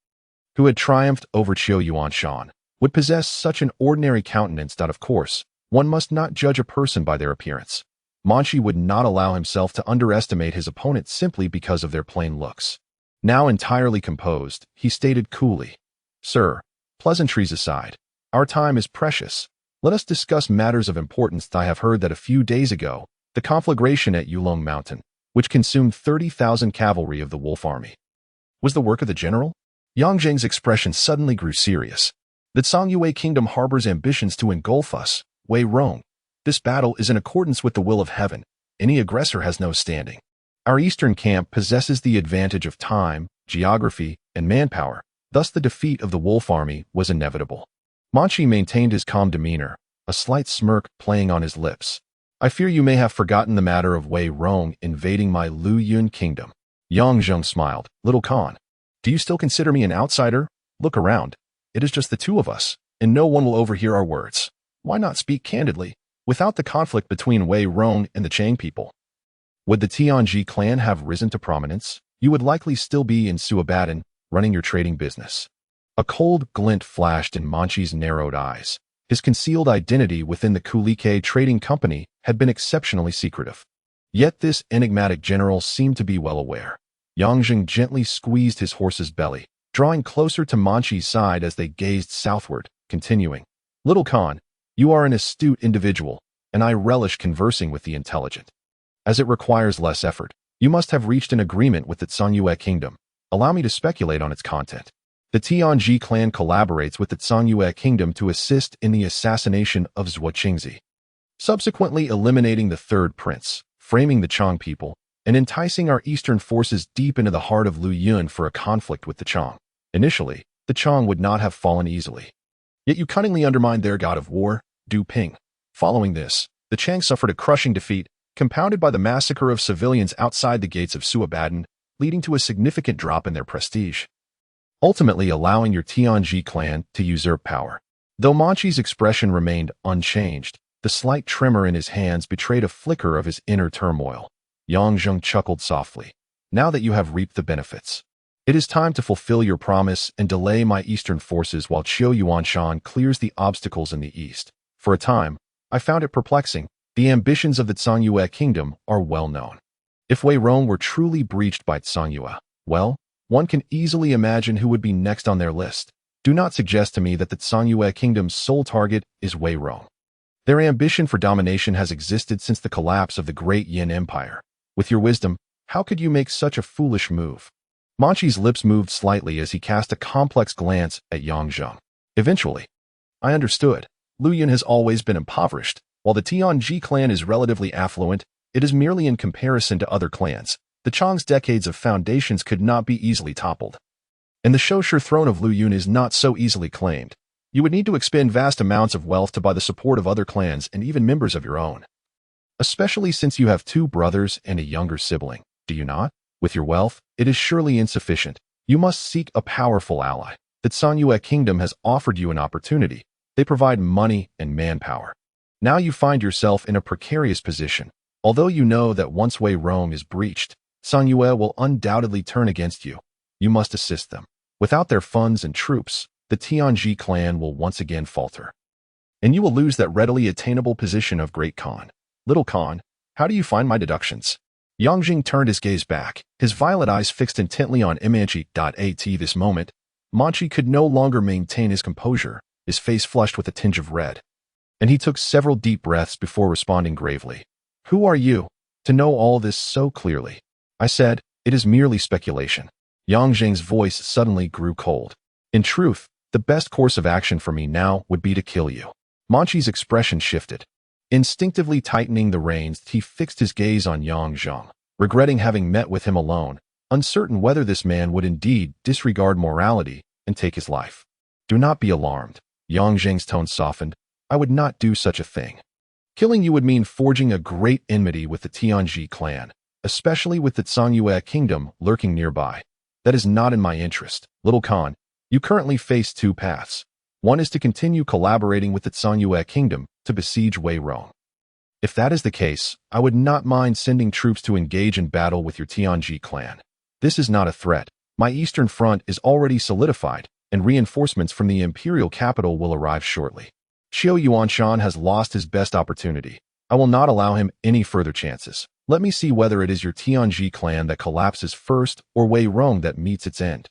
who had triumphed over Qiu Yuanshan, would possess such an ordinary countenance. That, of course, one must not judge a person by their appearance. Manchi would not allow himself to underestimate his opponent simply because of their plain looks. Now entirely composed, he stated coolly, "Sir, pleasantries aside, our time is precious. Let us discuss matters of importance. I have heard that a few days ago, the conflagration at Yulong Mountain, which consumed 30,000 cavalry of the Wolf Army, was the work of the general?" Yang Zheng's expression suddenly grew serious. "The Tsangyue kingdom harbors ambitions to engulf us, Wei Rong. This battle is in accordance with the will of heaven. Any aggressor has no standing. Our eastern camp possesses the advantage of time, geography, and manpower. Thus the defeat of the Wolf Army was inevitable." Manchi maintained his calm demeanor, a slight smirk playing on his lips. "I fear you may have forgotten the matter of Wei Rong invading my Lu Yun kingdom." Yang Zheng smiled. "Little Khan, do you still consider me an outsider? Look around. It is just the 2 of us, and no one will overhear our words. Why not speak candidly? Without the conflict between Wei Rong and the Chang people, would the Tianji clan have risen to prominence? You would likely still be in Suabadan, running your trading business." A cold glint flashed in Manchi's narrowed eyes. His concealed identity within the Kulike trading company had been exceptionally secretive. Yet this enigmatic general seemed to be well aware. Yang Zheng gently squeezed his horse's belly, drawing closer to Manchi's side as they gazed southward, continuing, "Little Khan, you are an astute individual, and I relish conversing with the intelligent. As it requires less effort, you must have reached an agreement with the Tsangyue kingdom. Allow me to speculate on its content. The Tianji clan collaborates with the Tsangyue kingdom to assist in the assassination of Zhuo Qingzi. subsequently eliminating the third prince, framing the Chang people, and enticing our eastern forces deep into the heart of Lu Yun for a conflict with the Chang. Initially, the Chang would not have fallen easily. Yet you cunningly undermined their god of war, Du Ping. Following this, the Chang suffered a crushing defeat, compounded by the massacre of civilians outside the gates of Suabadan, leading to a significant drop in their prestige, ultimately allowing your Tianji clan to usurp power. Though Manchi's expression remained unchanged, the slight tremor in his hands betrayed a flicker of his inner turmoil. Yang Zheng chuckled softly. Now that you have reaped the benefits, it is time to fulfill your promise and delay my eastern forces while Qiu Yuanshan clears the obstacles in the east. For a time, I found it perplexing. The ambitions of the Zhangyue kingdom are well known. If Wei Rong were truly breached by Zhangyue, well, one can easily imagine who would be next on their list. Do not suggest to me that the Zhangyue kingdom's sole target is Wei Rong. Their ambition for domination has existed since the collapse of the great Yin Empire. With your wisdom, how could you make such a foolish move? Manchi's lips moved slightly as he cast a complex glance at Yang Zheng. Eventually, I understood. Lu Yun has always been impoverished. While the Tianji clan is relatively affluent, it is merely in comparison to other clans. The Chang's decades of foundations could not be easily toppled. And the Shoshire throne of Lu Yun is not so easily claimed. You would need to expend vast amounts of wealth to buy the support of other clans and even members of your own. Especially since you have 2 brothers and a younger sibling, do you not? With your wealth, it is surely insufficient. You must seek a powerful ally. The Zhangyue kingdom has offered you an opportunity. They provide money and manpower. Now you find yourself in a precarious position. Although you know that once Wei Rong is breached, Zhangyue will undoubtedly turn against you. You must assist them. Without their funds and troops, the Tianji clan will once again falter. And you will lose that readily attainable position of Great Khan. Little Khan, how do you find my deductions? Yang Jing turned his gaze back, his violet eyes fixed intently on Manchi.at. This moment, Manchi could no longer maintain his composure, his face flushed with a tinge of red. And he took several deep breaths before responding gravely. Who are you, to know all this so clearly? I said, it is merely speculation. Yang Jing's voice suddenly grew cold. In truth, the best course of action for me now would be to kill you. Manchi's expression shifted. Instinctively tightening the reins, he fixed his gaze on Yang Zheng, regretting having met with him alone, uncertain whether this man would indeed disregard morality and take his life. Do not be alarmed. Yang Zheng's tone softened. I would not do such a thing. Killing you would mean forging a great enmity with the Tianji clan, especially with the Zhangyue kingdom lurking nearby. That is not in my interest. Little Khan, you currently face 2 paths. One is to continue collaborating with the Zhangyue kingdom to besiege Wei Rong. If that is the case, I would not mind sending troops to engage in battle with your Tianji clan. This is not a threat. My eastern front is already solidified, and reinforcements from the imperial capital will arrive shortly. Qiu Yuanshan has lost his best opportunity. I will not allow him any further chances. Let me see whether it is your Tianji clan that collapses first or Wei Rong that meets its end.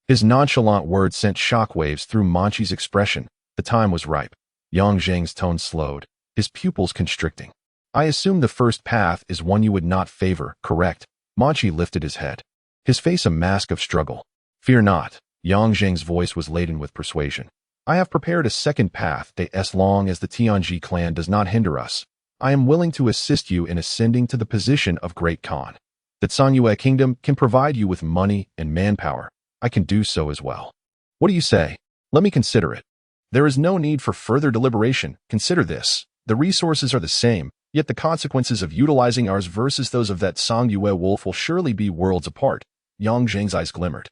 His nonchalant words sent shockwaves through Manchi's expression. The time was ripe. Yang Zheng's tone slowed, his pupils constricting. I assume the first path is one you would not favor, correct? Manchi lifted his head, his face a mask of struggle. Fear not. Yang Zheng's voice was laden with persuasion. I have prepared a second path as long as the Tianji clan does not hinder us. I am willing to assist you in ascending to the position of Great Khan. The Zhangyue kingdom can provide you with money and manpower. I can do so as well. What do you say? Let me consider it. There is no need for further deliberation. Consider this. The resources are the same, yet the consequences of utilizing ours versus those of that Zhangyue wolf will surely be worlds apart. Yang Zheng's eyes glimmered,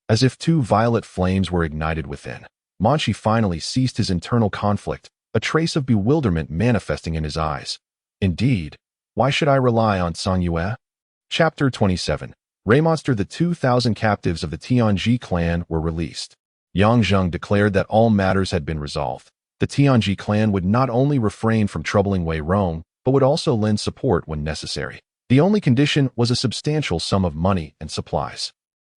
as if 2 violet flames were ignited within. Manchi finally ceased his internal conflict, a trace of bewilderment manifesting in his eyes. Indeed, why should I rely on Zhangyue? Chapter 27. Raymonster. The 2,000 captives of the Tianji clan were released. Yang Zheng declared that all matters had been resolved. The Tianji clan would not only refrain from troubling Wei Rong, but would also lend support when necessary. The only condition was a substantial sum of money and supplies.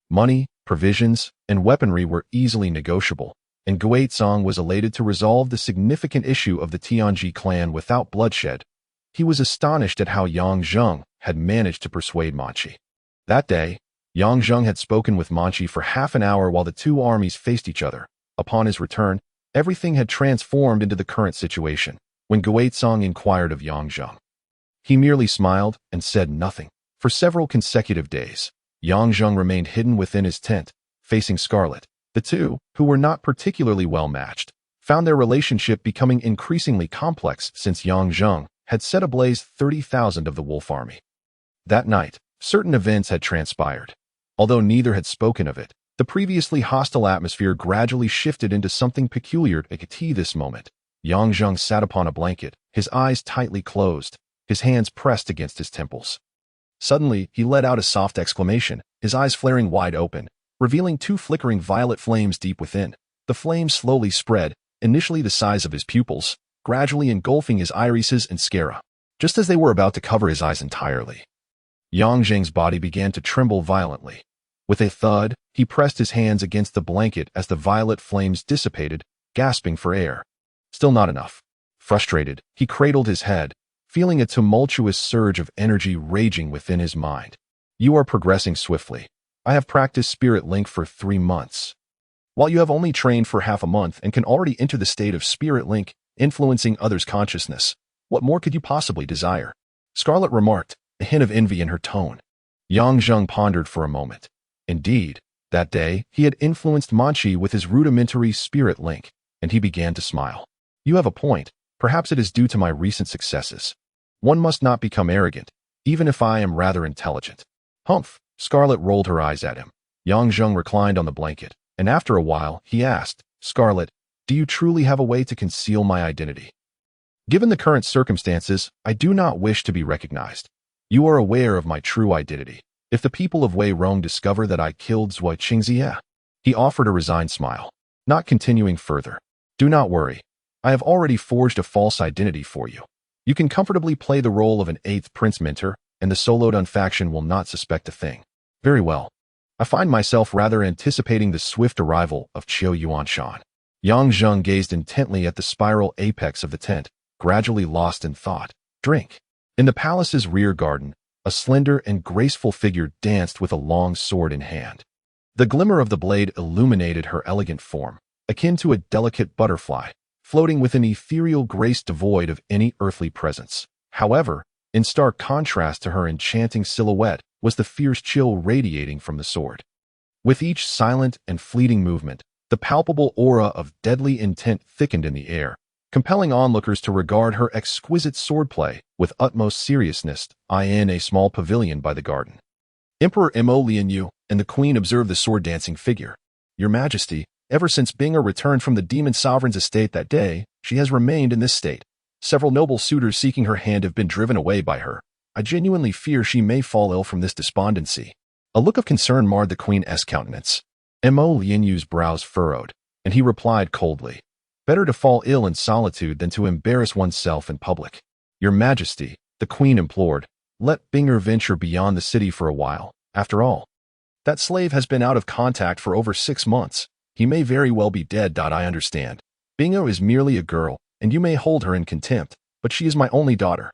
Money, provisions, and weaponry were easily negotiable, and Guizong was elated to resolve the significant issue of the Tianji clan without bloodshed. He was astonished at how Yang Zheng had managed to persuade Manchi. That day, Yang Zheng had spoken with Manchi for half an hour while the 2 armies faced each other. Upon his return, everything had transformed into the current situation. when Guizong inquired of Yang Zheng. He merely smiled and said nothing. For several consecutive days, Yang Zheng remained hidden within his tent, facing Scarlet. The two, who were not particularly well matched, found their relationship becoming increasingly complex since Yang Zheng had set ablaze 30,000 of the wolf army. That night, certain events had transpired. Although neither had spoken of it, the previously hostile atmosphere gradually shifted into something peculiar at this moment. Yang Zheng sat upon a blanket, his eyes tightly closed, his hands pressed against his temples. Suddenly, he let out a soft exclamation, his eyes flaring wide open, revealing two flickering violet flames deep within. The flames slowly spread, initially the size of his pupils, gradually engulfing his irises and sclera. Just as they were about to cover his eyes entirely, Yang Zheng's body began to tremble violently. With a thud, he pressed his hands against the blanket as the violet flames dissipated, gasping for air. Still not enough. Frustrated, he cradled his head, feeling a tumultuous surge of energy raging within his mind. You are progressing swiftly. I have practiced Spirit Link for 3 months. While you have only trained for half a month and can already enter the state of Spirit Link, influencing others' consciousness, what more could you possibly desire? Scarlet remarked, a hint of envy in her tone. Yang Zheng pondered for a moment. Indeed, that day, he had influenced Manchi with his rudimentary Spirit Link, and he began to smile. You have a point. Perhaps it is due to my recent successes. One must not become arrogant, even if I am rather intelligent. Humph! Scarlet rolled her eyes at him. Yang Zheng reclined on the blanket, and after a while, he asked, Scarlet, do you truly have a way to conceal my identity? Given the current circumstances, I do not wish to be recognized. You are aware of my true identity. If the people of Wei Rong discover that I killed Zhuai Qingxie, he offered a resigned smile, not continuing further. Do not worry. I have already forged a false identity for you. You can comfortably play the role of an 8th Prince Mentor, and the Solodun faction will not suspect a thing. Very well. I find myself rather anticipating the swift arrival of Qiu Yuanshan. Yang Zheng gazed intently at the spiral apex of the tent, gradually lost in thought. Drink. In the palace's rear garden, a slender and graceful figure danced with a long sword in hand. The glimmer of the blade illuminated her elegant form, akin to a delicate butterfly, floating with an ethereal grace devoid of any earthly presence. However, in stark contrast to her enchanting silhouette was the fierce chill radiating from the sword. With each silent and fleeting movement, the palpable aura of deadly intent thickened in the air, compelling onlookers to regard her exquisite swordplay with utmost seriousness. In a small pavilion by the garden, Emperor Mo Lianyu and the Queen observed the sword-dancing figure. Your Majesty, ever since Binger returned from the Demon Sovereign's estate that day, she has remained in this state. Several noble suitors seeking her hand have been driven away by her. I genuinely fear she may fall ill from this despondency. A look of concern marred the Queen's countenance. Mo Lianyu's brows furrowed, and he replied coldly, Better to fall ill in solitude than to embarrass oneself in public. Your Majesty, the Queen implored, let Binger venture beyond the city for a while. After all, that slave has been out of contact for over 6 months. He may very well be dead. I understand. Binger is merely a girl, and you may hold her in contempt, but she is my only daughter.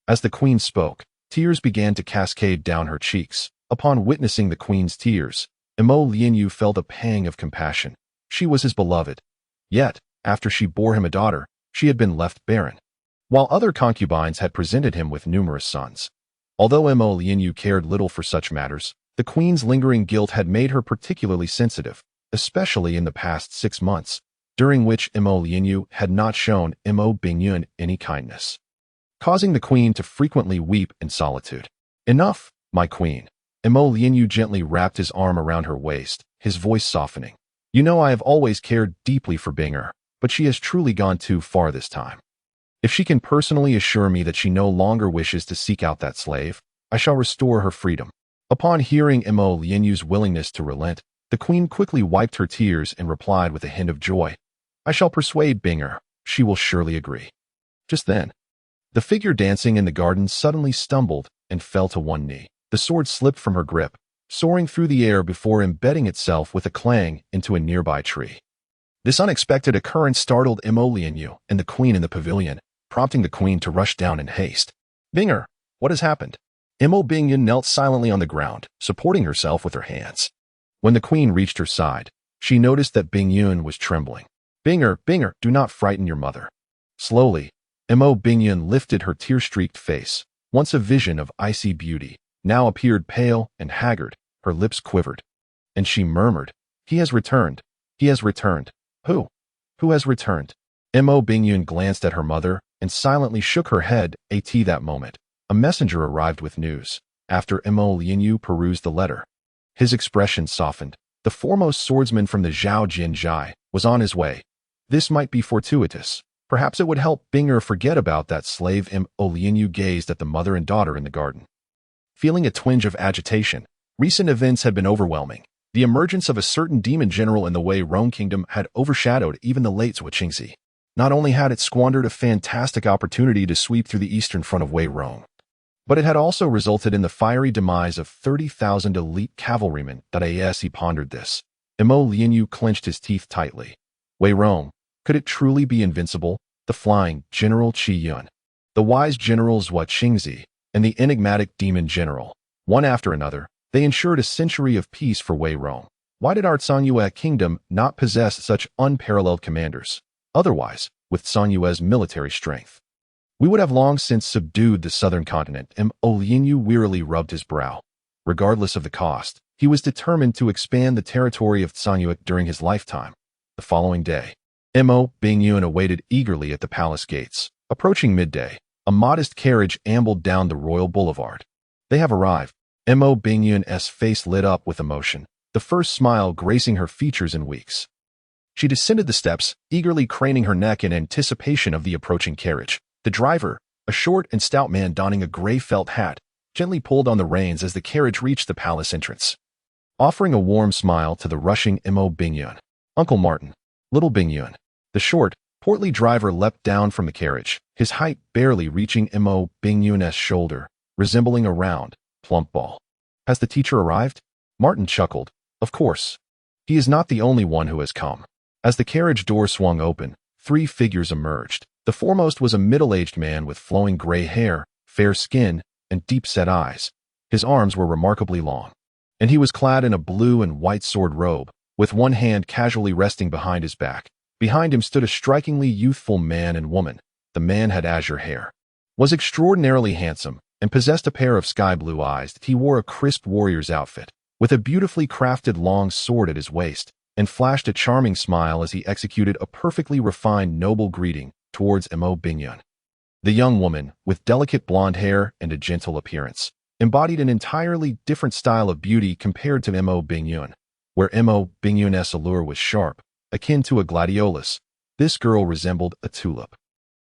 As the Queen spoke, tears began to cascade down her cheeks. Upon witnessing the Queen's tears, Mo Lianyu felt a pang of compassion. She was his beloved. Yet, after she bore him a daughter, she had been left barren, while other concubines had presented him with numerous sons. Although Mo Lianyu cared little for such matters, the Queen's lingering guilt had made her particularly sensitive, especially in the past 6 months, during which Mo Lianyu had not shown Mo Bingyun any kindness, causing the Queen to frequently weep in solitude. Enough, my Queen. Mo Lianyu gently wrapped his arm around her waist, his voice softening. You know I have always cared deeply for Binger, but she has truly gone too far this time. If she can personally assure me that she no longer wishes to seek out that slave, I shall restore her freedom. Upon hearing Mo Lianyu's willingness to relent, the Queen quickly wiped her tears and replied with a hint of joy. I shall persuade Binger. She will surely agree. Just then, the figure dancing in the garden suddenly stumbled and fell to one knee. The sword slipped from her grip, soaring through the air before embedding itself with a clang into a nearby tree. This unexpected occurrence startled Mo Lianyu and the Queen in the pavilion, prompting the Queen to rush down in haste. Binger, what has happened? Mo Bingyun knelt silently on the ground, supporting herself with her hands. When the Queen reached her side, she noticed that Bingyun was trembling. Binger, do not frighten your mother. Slowly, Mo Bingyun lifted her tear-streaked face. Once a vision of icy beauty, now appeared pale and haggard. Her lips quivered. And she murmured, "He has returned. He has returned." Who? Who has returned? Mo Bingyun glanced at her mother and silently shook her head. That moment, a messenger arrived with news. After Mo Lianyu perused the letter, his expression softened. The foremost swordsman from the Zhao Jianzhai was on his way. This might be fortuitous. Perhaps it would help Binger forget about that slave. Mo Lianyu gazed at the mother and daughter in the garden, feeling a twinge of agitation. Recent events had been overwhelming. The emergence of a certain demon general in the Wei Rong kingdom had overshadowed even the late Zhuo Qingxi. Not only had it squandered a fantastic opportunity to sweep through the eastern front of Wei Rong, but it had also resulted in the fiery demise of 30,000 elite cavalrymen. As he pondered this, Mo Lianyu clenched his teeth tightly. Wei Rong, could it truly be invincible? The flying General Qi Yun, the wise General Zhuo Qingxi, and the enigmatic demon general, one after another, they ensured a century of peace for Wei Rong. Why did our Sanyue kingdom not possess such unparalleled commanders? Otherwise, with Sanyue's military strength, we would have long since subdued the southern continent. Mo Lianyu wearily rubbed his brow. Regardless of the cost, he was determined to expand the territory of Sanyue during his lifetime. The following day, Mo Bingyun awaited eagerly at the palace gates. Approaching midday, a modest carriage ambled down the royal boulevard. They have arrived. Mo Bingyun's face lit up with emotion, the first smile gracing her features in weeks. She descended the steps, eagerly craning her neck in anticipation of the approaching carriage. The driver, a short and stout man donning a gray felt hat, gently pulled on the reins as the carriage reached the palace entrance, offering a warm smile to the rushing Mo Bingyun. "Uncle Martin, little Bingyun." The short, portly driver leapt down from the carriage, his height barely reaching Mo Bingyun's shoulder, resembling a round, plump ball. "Has the teacher arrived?" Martin chuckled. "Of course. He is not the only one who has come." As the carriage door swung open, 3 figures emerged. The foremost was a middle-aged man with flowing gray hair, fair skin, and deep-set eyes. His arms were remarkably long, and he was clad in a blue and white sword robe, with one hand casually resting behind his back. Behind him stood a strikingly youthful man and woman. The man had azure hair, was extraordinarily handsome, and possessed a pair of sky-blue eyes. He wore a crisp warrior's outfit, with a beautifully crafted long sword at his waist, and flashed a charming smile as he executed a perfectly refined noble greeting towards Mo Bingyun. The young woman, with delicate blonde hair and a gentle appearance, embodied an entirely different style of beauty compared to Mo Bingyun. Where Mo Bingyun's allure was sharp, akin to a gladiolus, this girl resembled a tulip,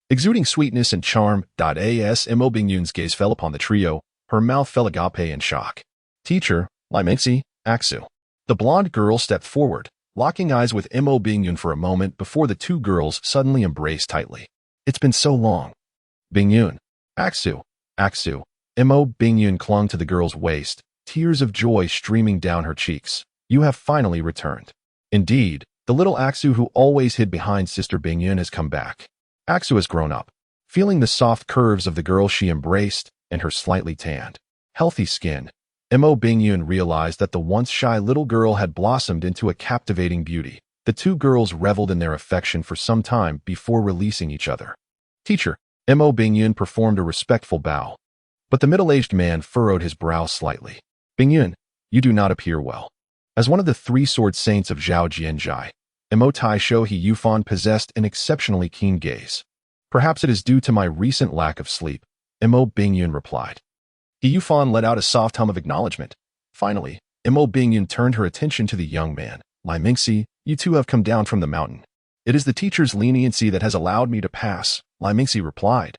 exuding sweetness and charm. As Mo Bingyun's gaze fell upon the trio, her mouth fell agape in shock. "Teacher, Lai Mingxi, Axu." The blonde girl stepped forward, locking eyes with Mo Bingyun for a moment before the 2 girls suddenly embraced tightly. "It's been so long." "Bingyun, Axu, Axu." Mo Bingyun clung to the girl's waist, tears of joy streaming down her cheeks. "You have finally returned." Indeed, the little Axu who always hid behind Sister Bingyun has come back. Axu has grown up. Feeling the soft curves of the girl she embraced and her slightly tanned, healthy skin, Mo Bingyun realized that the once shy little girl had blossomed into a captivating beauty. The 2 girls reveled in their affection for some time before releasing each other. "Teacher." Mo Bingyun performed a respectful bow, but the middle-aged man furrowed his brow slightly. "Bingyun, you do not appear well." As one of the 3 sword saints of Zhao Jianzhai, Mo Taisho He Yufan possessed an exceptionally keen gaze. "Perhaps it is due to my recent lack of sleep," Mo Bingyun replied. He Yufan let out a soft hum of acknowledgement. Finally, Mo Bingyun turned her attention to the young man. "Lai Mingxi, you 2 have come down from the mountain." "It is the teacher's leniency that has allowed me to pass," Lai Mingxi replied.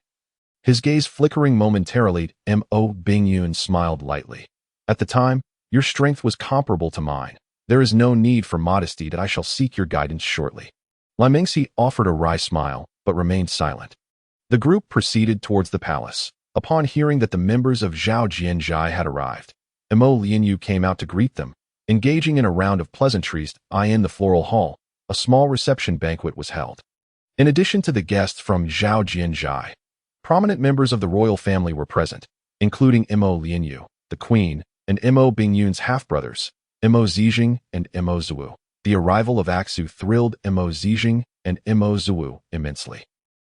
His gaze flickering momentarily, Mo Bingyun smiled lightly. "At the time, your strength was comparable to mine. There is no need for modesty that I shall seek your guidance shortly." Lai Mingxi offered a wry smile, but remained silent. The group proceeded towards the palace. Upon hearing that the members of Zhao Jianzhai had arrived, Mo Lianyu came out to greet them. Engaging in a round of pleasantries in the floral hall, a small reception banquet was held. In addition to the guests from Zhao Jianzhai, prominent members of the royal family were present, including Mo Lianyu, the queen, and Mo Bingyun's half-brothers, Mo Zijing and Mo Zhuo. The arrival of Axu thrilled Mo Zijing and Mo Zhuo immensely.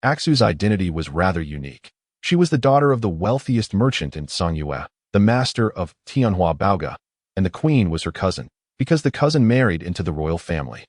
Aksu's identity was rather unique. She was the daughter of the wealthiest merchant in Songyue, the master of Tianhua Baoga, and the queen was her cousin, because the cousin married into the royal family.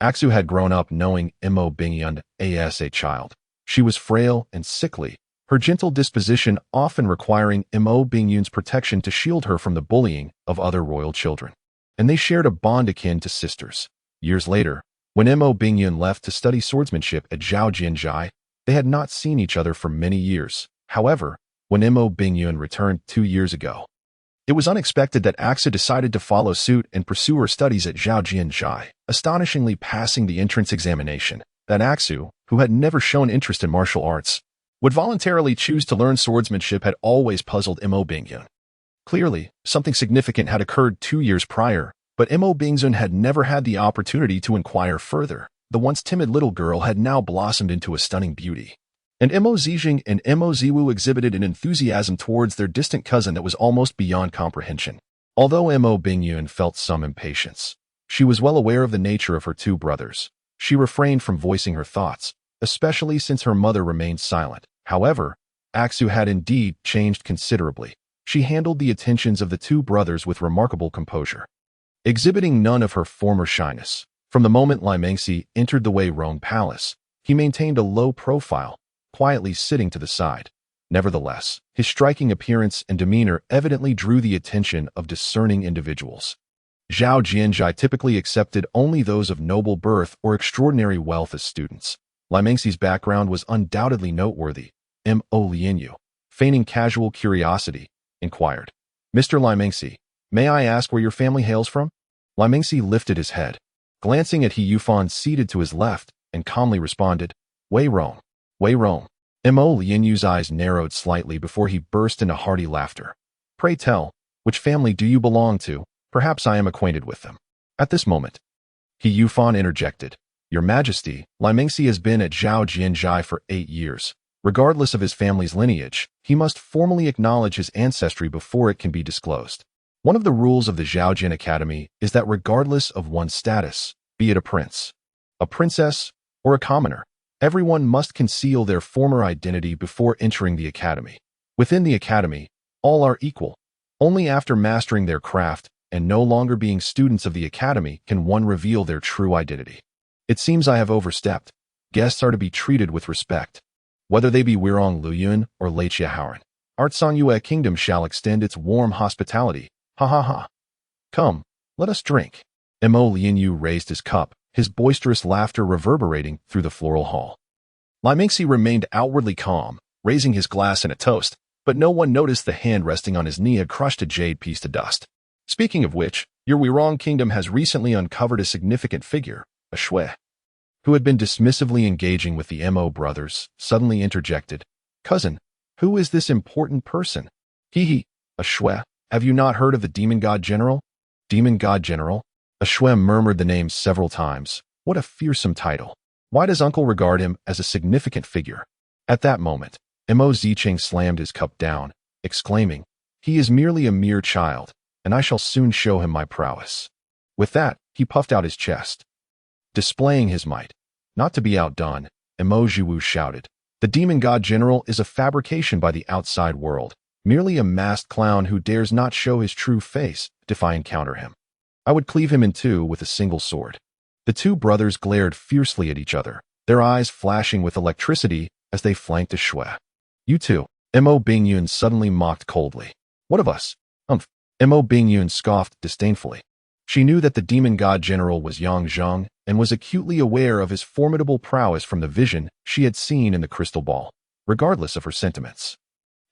Aksu had grown up knowing Mo Bingyun as a child. She was frail and sickly, her gentle disposition often requiring Mo Bingyun's protection to shield her from the bullying of other royal children. And they shared a bond akin to sisters. Years later, when Mo Bingyun left to study swordsmanship at Zhao Jianzhai, they had not seen each other for many years. However, when Mo Bingyun returned 2 years ago, it was unexpected that Aksu decided to follow suit and pursue her studies at Zhao Jianzhai, astonishingly passing the entrance examination. That Aksu, who had never shown interest in martial arts, would voluntarily choose to learn swordsmanship had always puzzled Mo Bingyun. Clearly, something significant had occurred 2 years prior, but Mo Bingyun had never had the opportunity to inquire further. The once timid little girl had now blossomed into a stunning beauty. And Mo Zijing and Mo Ziwu exhibited an enthusiasm towards their distant cousin that was almost beyond comprehension. Although Mo Bingyun felt some impatience, she was well aware of the nature of her two brothers. She refrained from voicing her thoughts, especially since her mother remained silent. However, Aksu had indeed changed considerably. She handled the attentions of the two brothers with remarkable composure, exhibiting none of her former shyness. From the moment Lai Mengxi entered the Wei Rong Palace, he maintained a low profile, quietly sitting to the side. Nevertheless, his striking appearance and demeanor evidently drew the attention of discerning individuals. Zhao Jianzhai typically accepted only those of noble birth or extraordinary wealth as students. Lai Mengxi's background was undoubtedly noteworthy. Mo Lianyu, feigning casual curiosity, inquired, "Mr. Lai Mengxi, may I ask where your family hails from?" Lai Mengxi lifted his head, glancing at He Yufan seated to his left, and calmly responded, "Wei Rong. Wei Rong." Mo Lianyu's eyes narrowed slightly before he burst into hearty laughter. "Pray tell, which family do you belong to? Perhaps I am acquainted with them." At this moment, He Yufan interjected, "Your Majesty, Lai Mengxi has been at Zhao Jianzhai for 8 years. Regardless of his family's lineage, he must formally acknowledge his ancestry before it can be disclosed. One of the rules of the Zhaojin Academy is that regardless of one's status, be it a prince, a princess, or a commoner, everyone must conceal their former identity before entering the academy. Within the academy, all are equal. Only after mastering their craft and no longer being students of the academy can one reveal their true identity. It seems I have overstepped. Guests are to be treated with respect. Whether they be Wirong Luyun or Leichia Hauran, Art Songyue Kingdom shall extend its warm hospitality. Ha ha ha. Come, let us drink." Mo Lianyu raised his cup, his boisterous laughter reverberating through the floral hall. Lai Mengxi remained outwardly calm, raising his glass in a toast, but no one noticed the hand resting on his knee had crushed a jade piece to dust. "Speaking of which, your Wirong Kingdom has recently uncovered a significant figure, a shui," who had been dismissively engaging with the Mo brothers, suddenly interjected, "Cousin, who is this important person?" "He, a shui. Have you not heard of the Demon God General?" "Demon God General?" A shui murmured the name several times. What a fearsome title. Why does uncle regard him as a significant figure? At that moment, Mo Zicheng slammed his cup down, exclaiming, "He is merely a mere child, and I shall soon show him my prowess." With that, he puffed out his chest, displaying his might. Not to be outdone, Mo Jiwu shouted, "The Demon God General is a fabrication by the outside world, merely a masked clown who dares not show his true face if I encounter him. I would cleave him in two with a single sword." The two brothers glared fiercely at each other, their eyes flashing with electricity as they flanked a shui. "You two," Mo Bingyun suddenly mocked coldly. "What of us?" Mo Bingyun scoffed disdainfully. She knew that the Demon God General was Yang Zheng and was acutely aware of his formidable prowess from the vision she had seen in the crystal ball, regardless of her sentiments.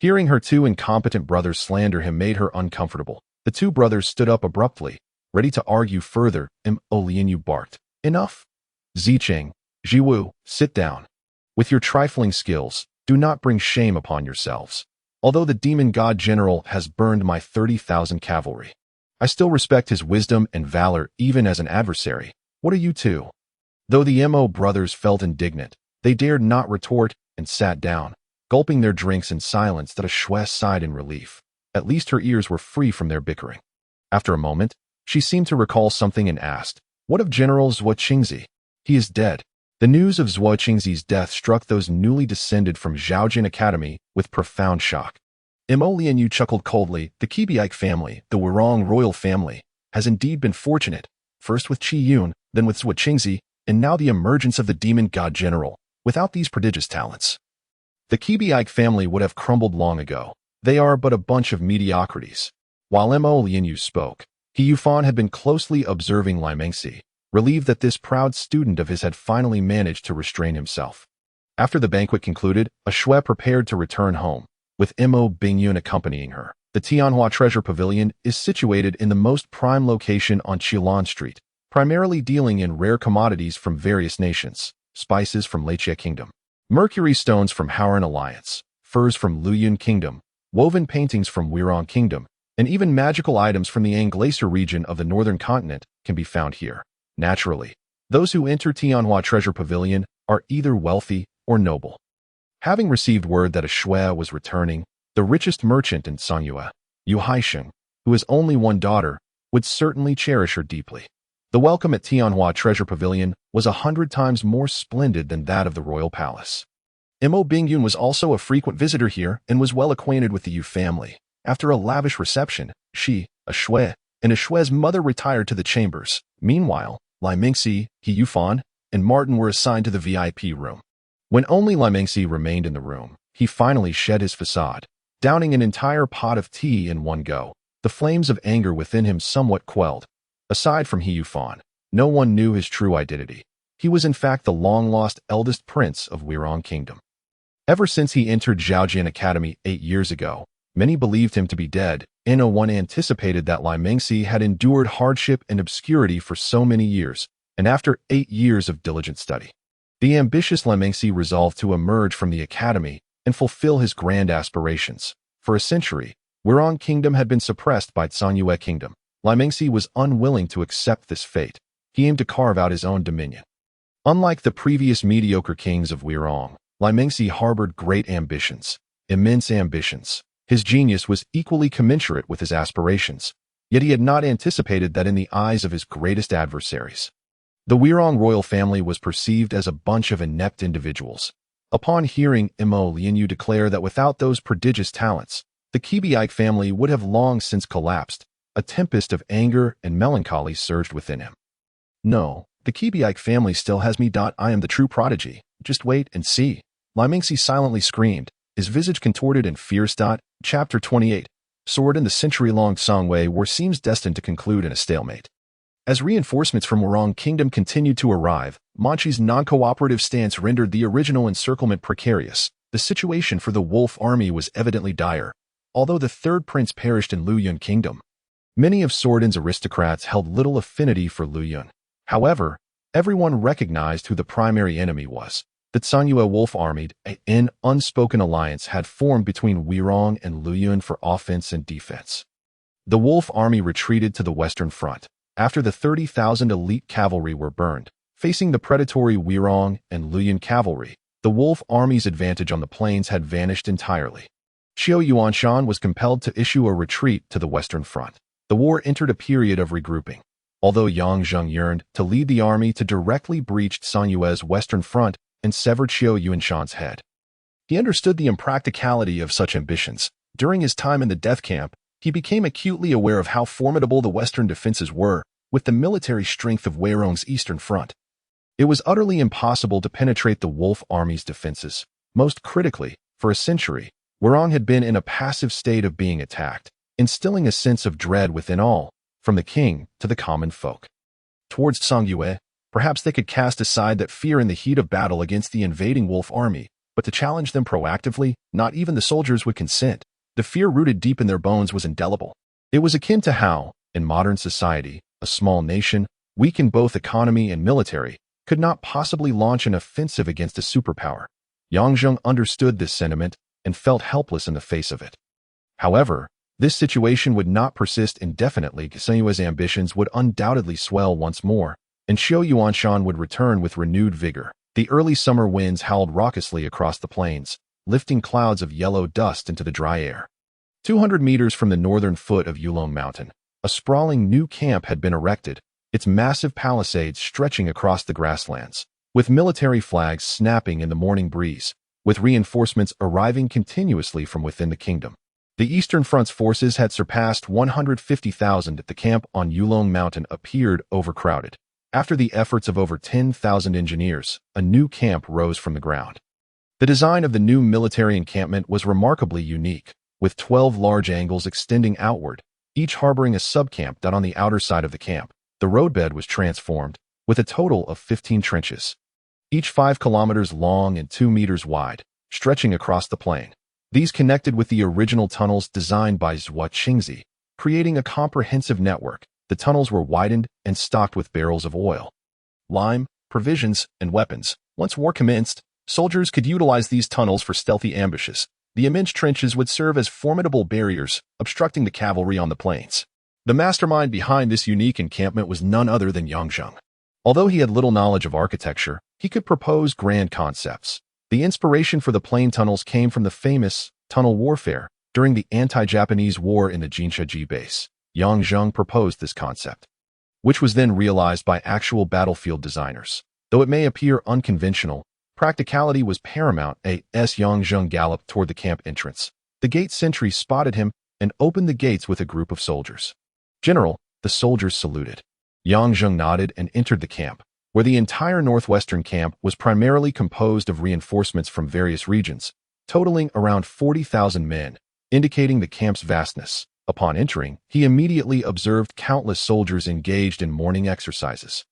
Hearing her two incompetent brothers slander him made her uncomfortable. The two brothers stood up abruptly, ready to argue further. Mo Lianyu barked, "Enough! Zicheng, Jiwu, sit down. With your trifling skills, do not bring shame upon yourselves. Although the Demon God General has burned my 30,000 cavalry, I still respect his wisdom and valor even as an adversary. What are you two?" Though the Mo brothers felt indignant, they dared not retort and sat down, gulping their drinks in silence. That a shui sighed in relief. At least her ears were free from their bickering. After a moment, she seemed to recall something and asked, "What of General Zhuo Qingzi?" "He is dead." The news of Zhuo Qingzi's death struck those newly descended from Zhaojin Academy with profound shock. Mo Lianyu chuckled coldly. The Qibiike family, the Wurong royal family, has indeed been fortunate, first with Qi Yun, then with Zhuo Qingzi, and now the emergence of the demon god general. Without these prodigious talents, the Qibiike family would have crumbled long ago. They are but a bunch of mediocrities. While Mo Lianyu spoke, He Yufan had been closely observing Lai Mengxi, relieved that this proud student of his had finally managed to restrain himself. After the banquet concluded, a shui prepared to return home, with Mo Bingyun accompanying her. The Tianhua Treasure Pavilion is situated in the most prime location on Qilan Street, primarily dealing in rare commodities from various nations, spices from Lechia Kingdom, mercury stones from Howran Alliance, furs from Luyun Kingdom, woven paintings from Wurong Kingdom, and even magical items from the Anglacer region of the northern continent can be found here. Naturally, those who enter Tianhua Treasure Pavilion are either wealthy or noble. Having received word that a shui was returning, the richest merchant in Songyue, Yu Haisheng, who has only one daughter, would certainly cherish her deeply. The welcome at Tianhua Treasure Pavilion was 100 times more splendid than that of the royal palace. Mo Bingyun was also a frequent visitor here and was well acquainted with the Yu family. After a lavish reception, she, a shui, and a shui's mother retired to the chambers. Meanwhile, Lai Mengxi, He Yufan, and Martin were assigned to the VIP room. When only Lai Mengxi remained in the room, he finally shed his facade, downing an entire pot of tea in one go. The flames of anger within him somewhat quelled. Aside from He Yufan, no one knew his true identity. He was in fact the long-lost eldest prince of Wurong Kingdom. Ever since he entered Zhaojian Academy 8 years ago, many believed him to be dead. No one anticipated that Lai Mengxi had endured hardship and obscurity for so many years, and after 8 years of diligent study, the ambitious Lai Mengxi resolved to emerge from the academy and fulfill his grand aspirations. For a century, Wurong Kingdom had been suppressed by Songyue Kingdom. Lai Mengxi was unwilling to accept this fate. He aimed to carve out his own dominion. Unlike the previous mediocre kings of Wurong, Lai Mengxi harbored great ambitions, immense ambitions. His genius was equally commensurate with his aspirations, yet he had not anticipated that in the eyes of his greatest adversaries, the Wurong royal family was perceived as a bunch of inept individuals. Upon hearing Mo Lianyu declare that without those prodigious talents, the Qibiike family would have long since collapsed, a tempest of anger and melancholy surged within him. No, the Qibiike family still has me. I am the true prodigy. Just wait and see. Lai Mengxi silently screamed, his visage contorted and fierce. Chapter 28. Sword in the century-long Songwei War seems destined to conclude in a stalemate. As reinforcements from Wurong Kingdom continued to arrive, Manchi's non-cooperative stance rendered the original encirclement precarious. The situation for the Wolf Army was evidently dire. Although the third prince perished in Luyun Kingdom, many of Swordin's aristocrats held little affinity for Luyun. However, everyone recognized who the primary enemy was. The Songyue Wolf Army, an unspoken alliance had formed between Wurong and Luyun for offense and defense. The Wolf Army retreated to the Western Front after the 30,000 elite cavalry were burned. Facing the predatory Wurong and Luyun cavalry, the Wolf Army's advantage on the plains had vanished entirely. Qiu Yuanshan was compelled to issue a retreat to the Western Front. The war entered a period of regrouping. Although Yang Zheng yearned to lead the army to directly breach Sonyue's Western Front and sever Qiu Yuanshan's head, he understood the impracticality of such ambitions. During his time in the death camp, he became acutely aware of how formidable the Western defenses were, with the military strength of Wurong's Eastern Front. It was utterly impossible to penetrate the Wolf Army's defenses. Most critically, for a century, Wurong had been in a passive state of being attacked, instilling a sense of dread within all, from the king to the common folk. Towards Songyue, perhaps they could cast aside that fear in the heat of battle against the invading Wolf Army, but to challenge them proactively, not even the soldiers would consent. The fear rooted deep in their bones was indelible. It was akin to how, in modern society, a small nation, weak in both economy and military, could not possibly launch an offensive against a superpower. Yang Zheng understood this sentiment and felt helpless in the face of it. However, this situation would not persist indefinitely. Sonyue's ambitions would undoubtedly swell once more, and Qiu Yuanshan would return with renewed vigor. The early summer winds howled raucously across the plains, lifting clouds of yellow dust into the dry air. 200 meters from the northern foot of Yulong Mountain, a sprawling new camp had been erected, its massive palisades stretching across the grasslands. with military flags snapping in the morning breeze, with reinforcements arriving continuously from within the kingdom. The Eastern Front's forces had surpassed 150,000 at the camp on Yulong Mountain appeared overcrowded. After the efforts of over 10,000 engineers, a new camp rose from the ground. The design of the new military encampment was remarkably unique, with 12 large angles extending outward, each harboring a subcamp that on the outer side of the camp. The roadbed was transformed, with a total of 15 trenches, each 5 kilometers long and 2 meters wide, stretching across the plain. These connected with the original tunnels designed by Zhua Qingzi, creating a comprehensive network. The tunnels were widened and stocked with barrels of oil, lime, provisions, and weapons. Once war commenced, soldiers could utilize these tunnels for stealthy ambushes. The immense trenches would serve as formidable barriers, obstructing the cavalry on the plains. The mastermind behind this unique encampment was none other than Yang Zheng. Although he had little knowledge of architecture, he could propose grand concepts. The inspiration for the plain tunnels came from the famous tunnel warfare during the anti-Japanese war in the Jinshaji base. Yang Zheng proposed this concept, which was then realized by actual battlefield designers. Though it may appear unconventional, practicality was paramount. As Yang Zheng galloped toward the camp entrance, the gate sentry spotted him and opened the gates with a group of soldiers. "General," the soldiers saluted. Yang Zheng nodded and entered the camp, where the entire northwestern camp was primarily composed of reinforcements from various regions, totaling around 40,000 men, indicating the camp's vastness. Upon entering, he immediately observed countless soldiers engaged in morning exercises,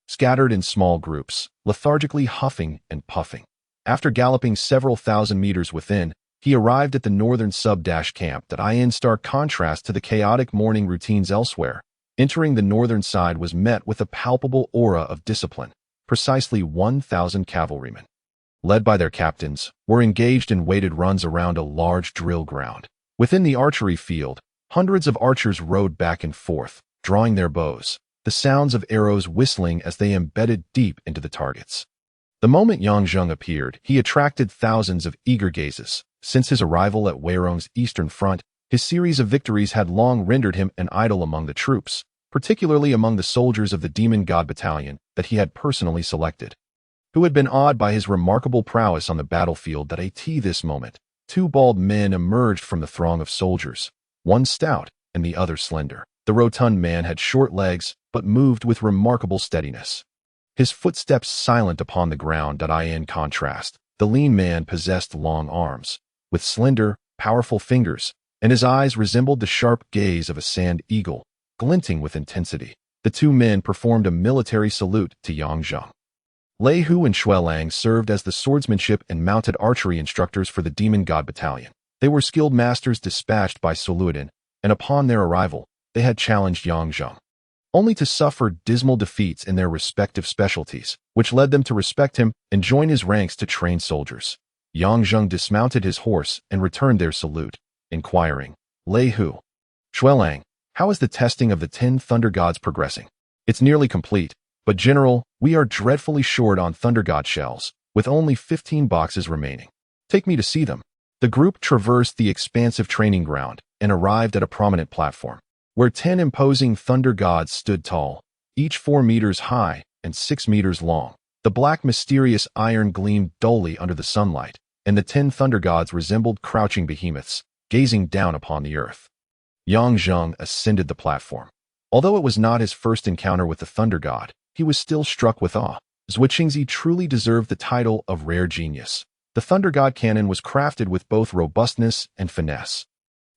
scattered in small groups, lethargically huffing and puffing. After galloping several thousand meters within, he arrived at the northern sub-camp that in stark contrast to the chaotic morning routines elsewhere. Entering the northern side was met with a palpable aura of discipline. Precisely 1,000 cavalrymen, led by their captains, were engaged in weighted runs around a large drill ground. Within the archery field, hundreds of archers rode back and forth, drawing their bows, the sounds of arrows whistling as they embedded deep into the targets. The moment Yang Zheng appeared, he attracted thousands of eager gazes. Since his arrival at Weirong's eastern front, his series of victories had long rendered him an idol among the troops, particularly among the soldiers of the Demon God Battalion that he had personally selected, who had been awed by his remarkable prowess on the battlefield. At this moment, 2 bald men emerged from the throng of soldiers, one stout and the other slender. The rotund man had short legs, but moved with remarkable steadiness, his footsteps silent upon the ground. In contrast, the lean man possessed long arms, with slender, powerful fingers, and his eyes resembled the sharp gaze of a sand eagle, glinting with intensity. The 2 men performed a military salute to Yang Zheng. Lei Hu and Shui Lang served as the swordsmanship and mounted archery instructors for the Demon God Battalion. They were skilled masters dispatched by Suluodin, and upon their arrival, they had challenged Yang Zheng, only to suffer dismal defeats in their respective specialties, which led them to respect him and join his ranks to train soldiers. Yang Zheng dismounted his horse and returned their salute, inquiring, "Lei Hu, Shui Lang, how is the testing of the 10 Thunder Gods progressing?" "It's nearly complete, but General, we are dreadfully short on Thunder God shells, with only 15 boxes remaining." "Take me to see them." The group traversed the expansive training ground and arrived at a prominent platform, where 10 imposing Thunder Gods stood tall, each 4 meters high and 6 meters long. The black mysterious iron gleamed dully under the sunlight, and the 10 Thunder Gods resembled crouching behemoths, gazing down upon the earth. Yang Zheng ascended the platform. Although it was not his first encounter with the Thunder God, he was still struck with awe. Zhua Qingzi truly deserved the title of rare genius. The Thunder God cannon was crafted with both robustness and finesse,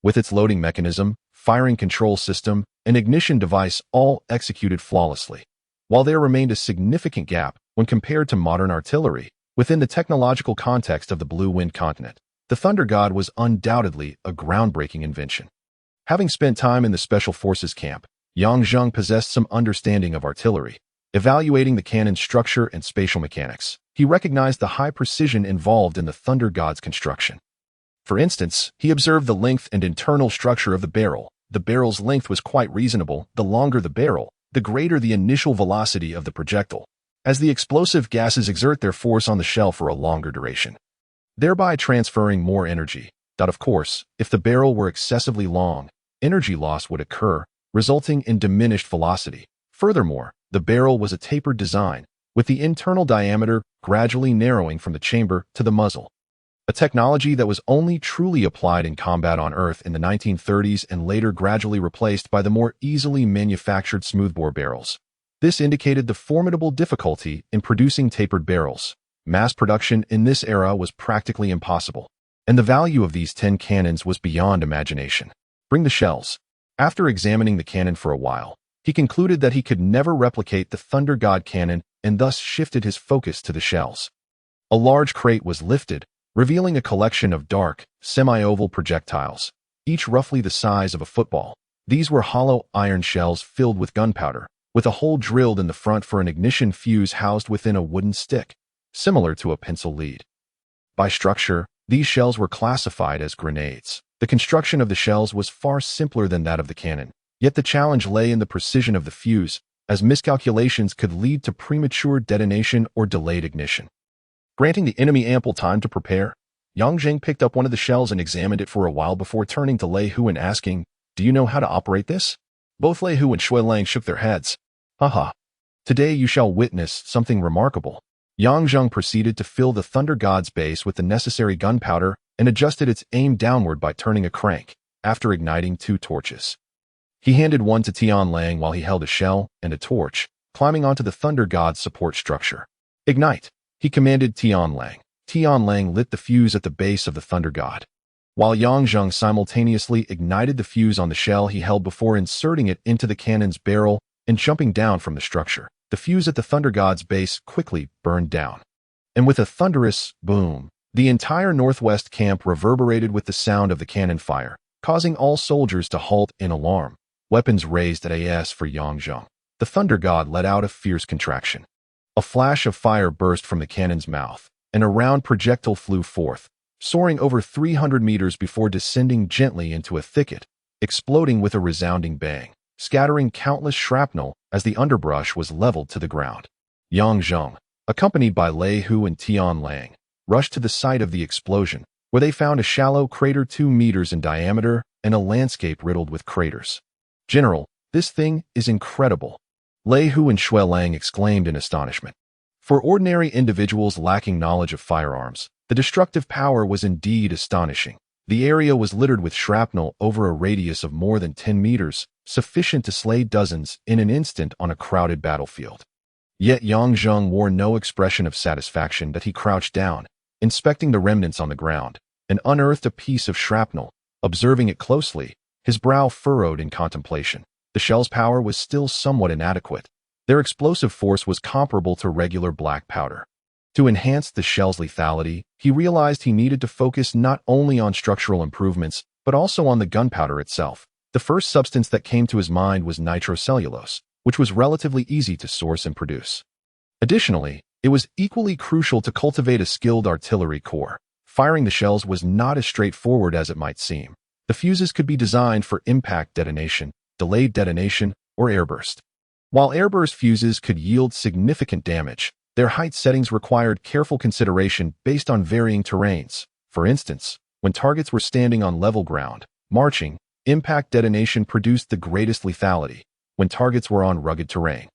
with its loading mechanism, firing control system, and ignition device all executed flawlessly. While there remained a significant gap when compared to modern artillery, within the technological context of the Blue Wind continent, the Thunder God was undoubtedly a groundbreaking invention. Having spent time in the Special Forces camp, Yang Zheng possessed some understanding of artillery. Evaluating the cannon's structure and spatial mechanics, he recognized the high precision involved in the Thunder God's construction. For instance, he observed the length and internal structure of the barrel. The barrel's length was quite reasonable. The longer the barrel, the greater the initial velocity of the projectile, as the explosive gases exert their force on the shell for a longer duration, thereby transferring more energy. Of course, if the barrel were excessively long, energy loss would occur, resulting in diminished velocity. Furthermore, the barrel was a tapered design, with the internal diameter gradually narrowing from the chamber to the muzzle. A technology that was only truly applied in combat on Earth in the 1930s and later gradually replaced by the more easily manufactured smoothbore barrels. This indicated the formidable difficulty in producing tapered barrels. Mass production in this era was practically impossible, and the value of these 10 cannons was beyond imagination. Bring the shells. After examining the cannon for a while, he concluded that he could never replicate the Thunder God cannon and thus shifted his focus to the shells. A large crate was lifted, revealing a collection of dark, semi-oval projectiles, each roughly the size of a football. These were hollow iron shells filled with gunpowder, with a hole drilled in the front for an ignition fuse housed within a wooden stick, similar to a pencil lead. By structure, these shells were classified as grenades. The construction of the shells was far simpler than that of the cannon, yet the challenge lay in the precision of the fuse, as miscalculations could lead to premature detonation or delayed ignition. Granting the enemy ample time to prepare, Yang Jing picked up one of the shells and examined it for a while before turning to Lei Hu and asking, "Do you know how to operate this?" Both Lei Hu and Shui Lang shook their heads. "Haha. Today you shall witness something remarkable." Yang Zheng proceeded to fill the Thunder God's base with the necessary gunpowder and adjusted its aim downward by turning a crank, after igniting 2 torches. He handed one to Tian Lang while he held a shell and a torch, climbing onto the Thunder God's support structure. "Ignite," he commanded Tian Lang. Tian Lang lit the fuse at the base of the Thunder God, while Yang Zheng simultaneously ignited the fuse on the shell he held before inserting it into the cannon's barrel and jumping down from the structure. The fuse at the Thunder God's base quickly burned down, and with a thunderous boom, the entire northwest camp reverberated with the sound of the cannon fire, causing all soldiers to halt in alarm, weapons raised at AS for Yang Zheng. The Thunder God let out a fierce contraction. A flash of fire burst from the cannon's mouth, and a round projectile flew forth, soaring over 300 meters before descending gently into a thicket, exploding with a resounding bang, scattering countless shrapnel as the underbrush was leveled to the ground. Yang Zheng, accompanied by Lei Hu and Tian Lang, rushed to the site of the explosion, where they found a shallow crater 2 meters in diameter and a landscape riddled with craters. "General, this thing is incredible," Lei Hu and Shui Lang exclaimed in astonishment. For ordinary individuals lacking knowledge of firearms, the destructive power was indeed astonishing. The area was littered with shrapnel over a radius of more than 10 meters, sufficient to slay dozens in an instant on a crowded battlefield. Yet Yang Zheng wore no expression of satisfaction that he crouched down, inspecting the remnants on the ground, and unearthed a piece of shrapnel. Observing it closely, his brow furrowed in contemplation. The shell's power was still somewhat inadequate. Their explosive force was comparable to regular black powder. To enhance the shell's lethality, he realized he needed to focus not only on structural improvements, but also on the gunpowder itself. The first substance that came to his mind was nitrocellulose, which was relatively easy to source and produce. Additionally, it was equally crucial to cultivate a skilled artillery corps. Firing the shells was not as straightforward as it might seem. The fuses could be designed for impact detonation, delayed detonation, or airburst. While airburst fuses could yield significant damage, their height settings required careful consideration based on varying terrains. For instance, when targets were standing on level ground, marching, impact detonation produced the greatest lethality. When targets were on rugged terrain,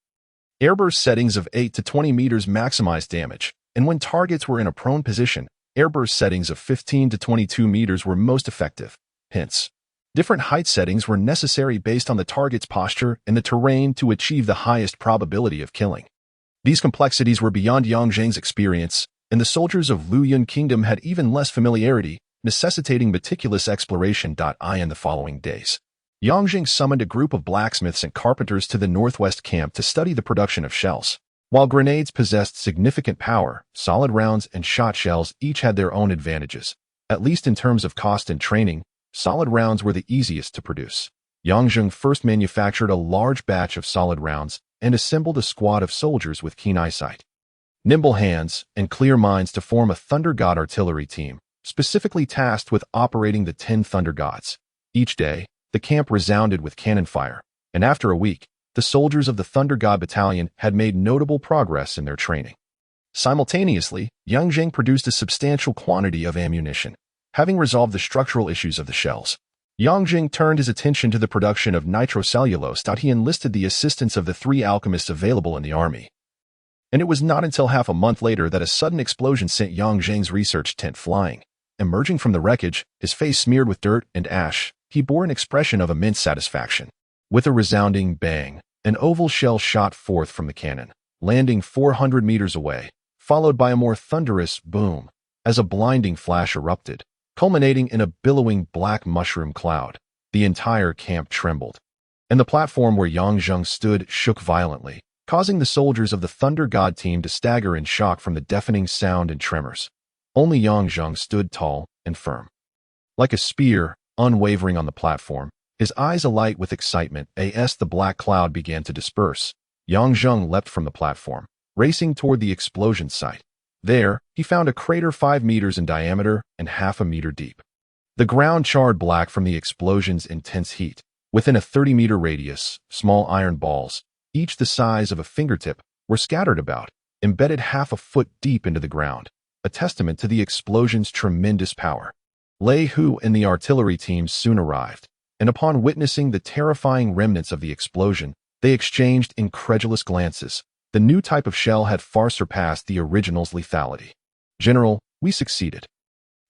airburst settings of 8 to 20 meters maximized damage, and when targets were in a prone position, airburst settings of 15 to 22 meters were most effective. Hence, different height settings were necessary based on the target's posture and the terrain to achieve the highest probability of killing. These complexities were beyond Yang Zheng's experience, and the soldiers of Luyun Kingdom had even less familiarity, necessitating meticulous exploration. In the following days, Yang Zheng summoned a group of blacksmiths and carpenters to the northwest camp to study the production of shells. While grenades possessed significant power, solid rounds and shot shells each had their own advantages. At least in terms of cost and training, solid rounds were the easiest to produce. Yang Zheng first manufactured a large batch of solid rounds and assembled a squad of soldiers with keen eyesight, nimble hands, and clear minds to form a Thunder God artillery team, specifically tasked with operating the 10 Thunder Gods. Each day, the camp resounded with cannon fire, and after a week, the soldiers of the Thunder God Battalion had made notable progress in their training. Simultaneously, Yang Zheng produced a substantial quantity of ammunition. Having resolved the structural issues of the shells, Yang Zheng turned his attention to the production of nitrocellulose. He enlisted the assistance of the 3 alchemists available in the army. And it was not until half a month later that a sudden explosion sent Yang Zheng's research tent flying. Emerging from the wreckage, his face smeared with dirt and ash, he bore an expression of immense satisfaction. With a resounding bang, an oval shell shot forth from the cannon, landing 400 meters away, followed by a more thunderous boom, as a blinding flash erupted, culminating in a billowing black mushroom cloud. The entire camp trembled, and the platform where Yang Zheng stood shook violently, causing the soldiers of the Thunder God team to stagger in shock from the deafening sound and tremors. Only Yang Zheng stood tall and firm. Like a spear, unwavering on the platform, his eyes alight with excitement as the black cloud began to disperse. Yang Zheng leapt from the platform, racing toward the explosion site. There, he found a crater 5 meters in diameter and half a meter deep. The ground charred black from the explosion's intense heat. Within a 30-meter radius, small iron balls, each the size of a fingertip, were scattered about, embedded half a foot deep into the ground, a testament to the explosion's tremendous power. Lei Hu and the artillery team soon arrived, and upon witnessing the terrifying remnants of the explosion, they exchanged incredulous glances. The new type of shell had far surpassed the original's lethality. "General, we succeeded."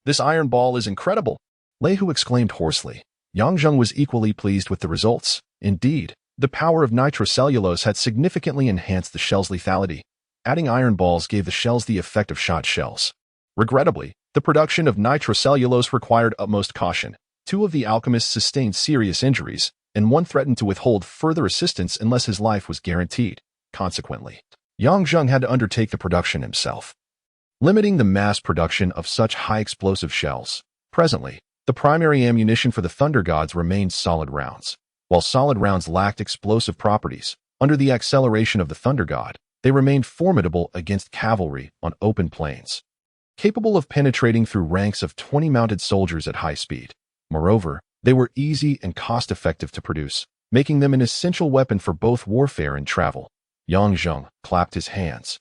"This iron ball is incredible," Lei Hu exclaimed hoarsely. Yang Zheng was equally pleased with the results. Indeed, the power of nitrocellulose had significantly enhanced the shell's lethality. Adding iron balls gave the shells the effect of shot shells. Regrettably, the production of nitrocellulose required utmost caution. 2 of the alchemists sustained serious injuries, and 1 threatened to withhold further assistance unless his life was guaranteed. Consequently, Yang Zheng had to undertake the production himself, limiting the mass production of such high-explosive shells. Presently, the primary ammunition for the Thunder Gods remained solid rounds. While solid rounds lacked explosive properties, under the acceleration of the Thunder God, they remained formidable against cavalry on open plains, capable of penetrating through ranks of 20 mounted soldiers at high speed. Moreover, they were easy and cost-effective to produce, making them an essential weapon for both warfare and travel. Yang Zheng clapped his hands,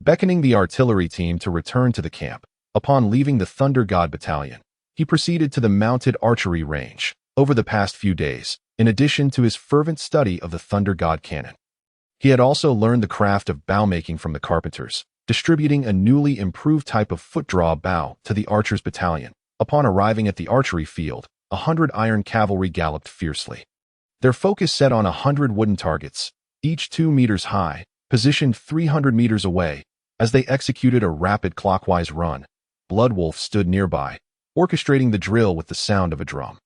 beckoning the artillery team to return to the camp. Upon leaving the Thunder God battalion, he proceeded to the mounted archery range. Over the past few days, in addition to his fervent study of the Thunder God cannon, he had also learned the craft of bow making from the carpenters, distributing a newly improved type of foot-draw bow to the archers' battalion. Upon arriving at the archery field, 100 iron cavalry galloped fiercely, their focus set on 100 wooden targets, each 2 meters high, positioned 300 meters away. As they executed a rapid clockwise run, Bloodwolf stood nearby, orchestrating the drill with the sound of a drum.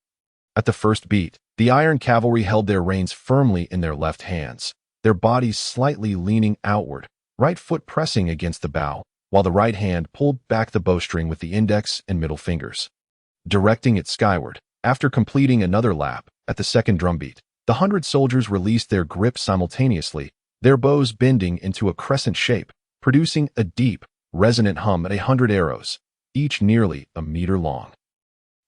At the first beat, the iron cavalry held their reins firmly in their left hands, their bodies slightly leaning outward, right foot pressing against the bow, while the right hand pulled back the bowstring with the index and middle fingers, directing it skyward. After completing another lap, at the second drumbeat, the 100 soldiers released their grip simultaneously, their bows bending into a crescent shape, producing a deep, resonant hum at 100 arrows, each nearly a meter long,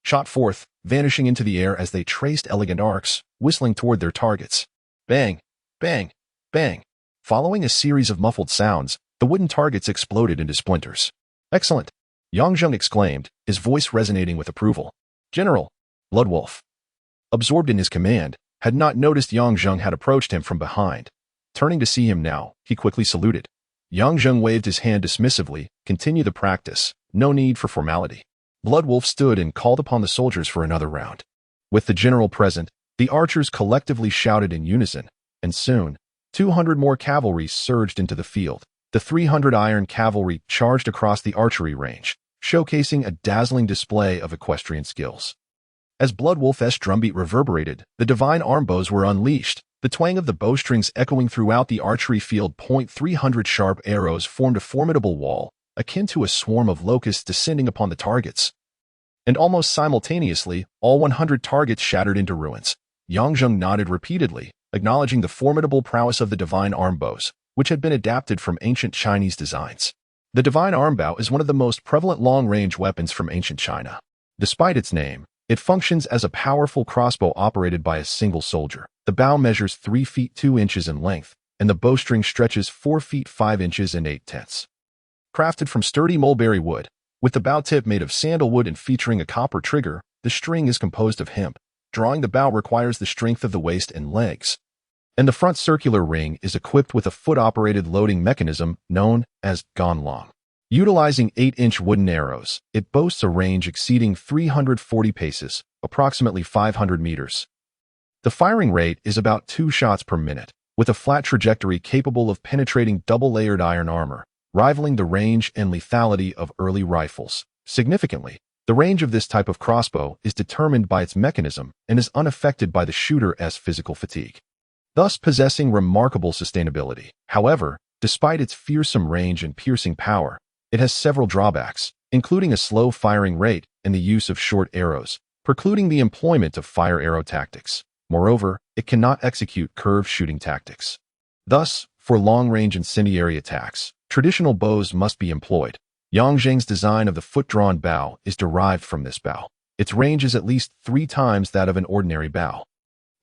shot forth, vanishing into the air as they traced elegant arcs, whistling toward their targets. Bang, bang, bang. Following a series of muffled sounds, the wooden targets exploded into splinters. "Excellent," Yang Zheng exclaimed, his voice resonating with approval. "General." Bloodwolf, absorbed in his command, had not noticed Yang Zheng had approached him from behind. Turning to see him now, he quickly saluted. Yang Zheng waved his hand dismissively. "Continue the practice. No need for formality." Bloodwolf stood and called upon the soldiers for another round. With the general present, the archers collectively shouted in unison, and soon, 200 more cavalry surged into the field. The 300 iron cavalry charged across the archery range, showcasing a dazzling display of equestrian skills. As Bloodwolf's drumbeat reverberated, the divine armbows were unleashed, the twang of the bowstrings echoing throughout the archery field. 300 sharp arrows formed a formidable wall, akin to a swarm of locusts descending upon the targets. And almost simultaneously, all 100 targets shattered into ruins. Yang Zheng nodded repeatedly, acknowledging the formidable prowess of the divine armbows, which had been adapted from ancient Chinese designs. The divine armbow is one of the most prevalent long-range weapons from ancient China. Despite its name, it functions as a powerful crossbow operated by a single soldier. The bow measures 3 feet 2 inches in length, and the bowstring stretches 4 feet 5 inches and 8/10. Crafted from sturdy mulberry wood, with the bow tip made of sandalwood and featuring a copper trigger, the string is composed of hemp. Drawing the bow requires the strength of the waist and legs. and the front circular ring is equipped with a foot-operated loading mechanism known as gonlong. Utilizing 8-inch wooden arrows, it boasts a range exceeding 340 paces, approximately 500 meters. The firing rate is about 2 shots per minute, with a flat trajectory capable of penetrating double-layered iron armor, rivaling the range and lethality of early rifles. Significantly, the range of this type of crossbow is determined by its mechanism and is unaffected by the shooter's physical fatigue, thus possessing remarkable sustainability. However, despite its fearsome range and piercing power, it has several drawbacks, including a slow firing rate and the use of short arrows, precluding the employment of fire arrow tactics. Moreover, it cannot execute curved shooting tactics. Thus, for long-range incendiary attacks, traditional bows must be employed. Yang Zheng's design of the foot-drawn bow is derived from this bow. Its range is at least 3 times that of an ordinary bow.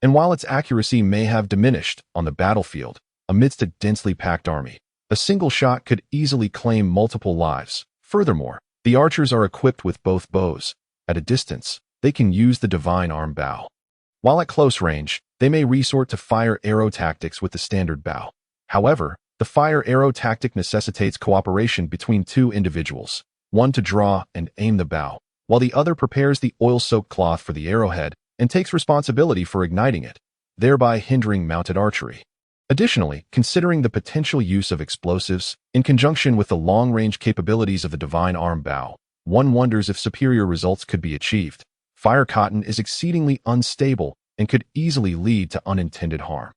And while its accuracy may have diminished on the battlefield, amidst a densely packed army, a single shot could easily claim multiple lives. Furthermore, the archers are equipped with both bows. At a distance, they can use the divine arm bow, while at close range, they may resort to fire arrow tactics with the standard bow. However, the fire arrow tactic necessitates cooperation between 2 individuals, one to draw and aim the bow, while the other prepares the oil-soaked cloth for the arrowhead and takes responsibility for igniting it, thereby hindering mounted archery. Additionally, considering the potential use of explosives in conjunction with the long-range capabilities of the divine arm bow, one wonders if superior results could be achieved. Fire cotton is exceedingly unstable and could easily lead to unintended harm.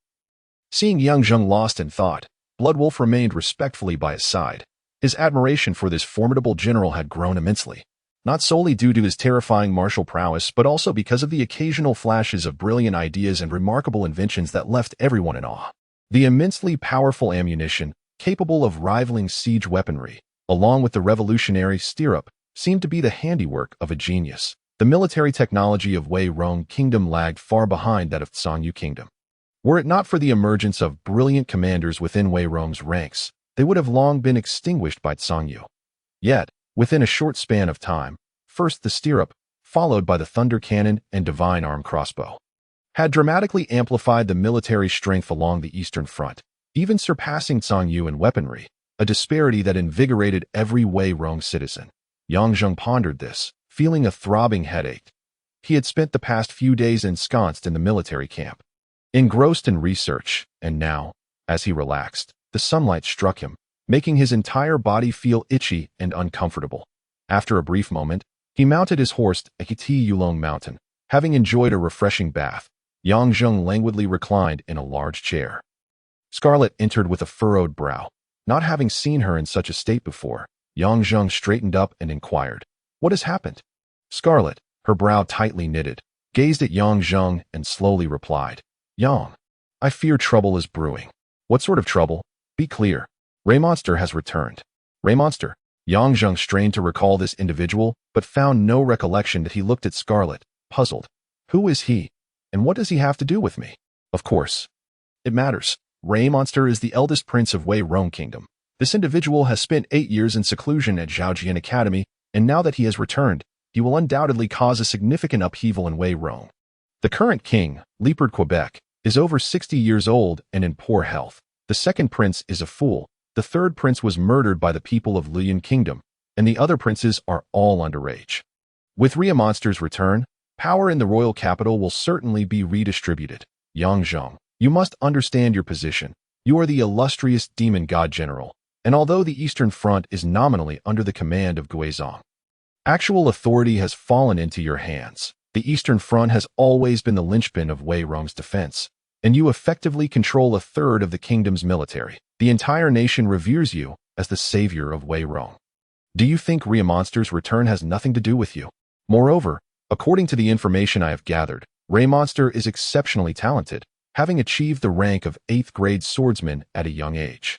Seeing Yang Zheng lost in thought, Bloodwolf remained respectfully by his side. His admiration for this formidable general had grown immensely, not solely due to his terrifying martial prowess, but also because of the occasional flashes of brilliant ideas and remarkable inventions that left everyone in awe. The immensely powerful ammunition, capable of rivaling siege weaponry, along with the revolutionary stirrup, seemed to be the handiwork of a genius. The military technology of Wei Rong Kingdom lagged far behind that of Songyu Kingdom. Were it not for the emergence of brilliant commanders within Wei Rong's ranks, they would have long been extinguished by Songyu. Yet, within a short span of time, first the stirrup, followed by the thunder cannon and divine arm crossbow, had dramatically amplified the military strength along the Eastern Front, even surpassing Songyu in weaponry, a disparity that invigorated every Wei Rong citizen. Yang Zheng pondered this, feeling a throbbing headache. He had spent the past few days ensconced in the military camp, engrossed in research, and now, as he relaxed, the sunlight struck him, making his entire body feel itchy and uncomfortable. After a brief moment, he mounted his horse at Yulong Mountain. Having enjoyed a refreshing bath, Yang Zheng languidly reclined in a large chair. Scarlet entered with a furrowed brow. Not having seen her in such a state before, Yang Zheng straightened up and inquired, "What has happened?" Scarlet, her brow tightly knitted, gazed at Yang Zheng and slowly replied, "Yang, I fear trouble is brewing." "What sort of trouble? Be clear." "Raymonster has returned." "Raymonster?" Yang Zheng strained to recall this individual, but found no recollection that he looked at Scarlet, puzzled. "Who is he? And what does he have to do with me?" "Of course. It matters. Raymonster is the eldest prince of Wei Rong Kingdom. This individual has spent 8 years in seclusion at Zhaojian Academy, and now that he has returned, he will undoubtedly cause a significant upheaval in Wei Rong. The current king, Leopard Quebec, is over 60 years old and in poor health. The second prince is a fool. The third prince was murdered by the people of Lian Kingdom, and the other princes are all underage. With Raymonster's return, power in the royal capital will certainly be redistributed. Yang Zheng, you must understand your position. You are the illustrious demon god general, and although the Eastern Front is nominally under the command of Guizhong, actual authority has fallen into your hands. The Eastern Front has always been the linchpin of Wei Rong's defense, and you effectively control a third of the kingdom's military. The entire nation reveres you as the savior of Wei Rong. Do you think Raymonster's return has nothing to do with you? Moreover, according to the information I have gathered, Raymonster is exceptionally talented, having achieved the rank of 8th-grade swordsman at a young age.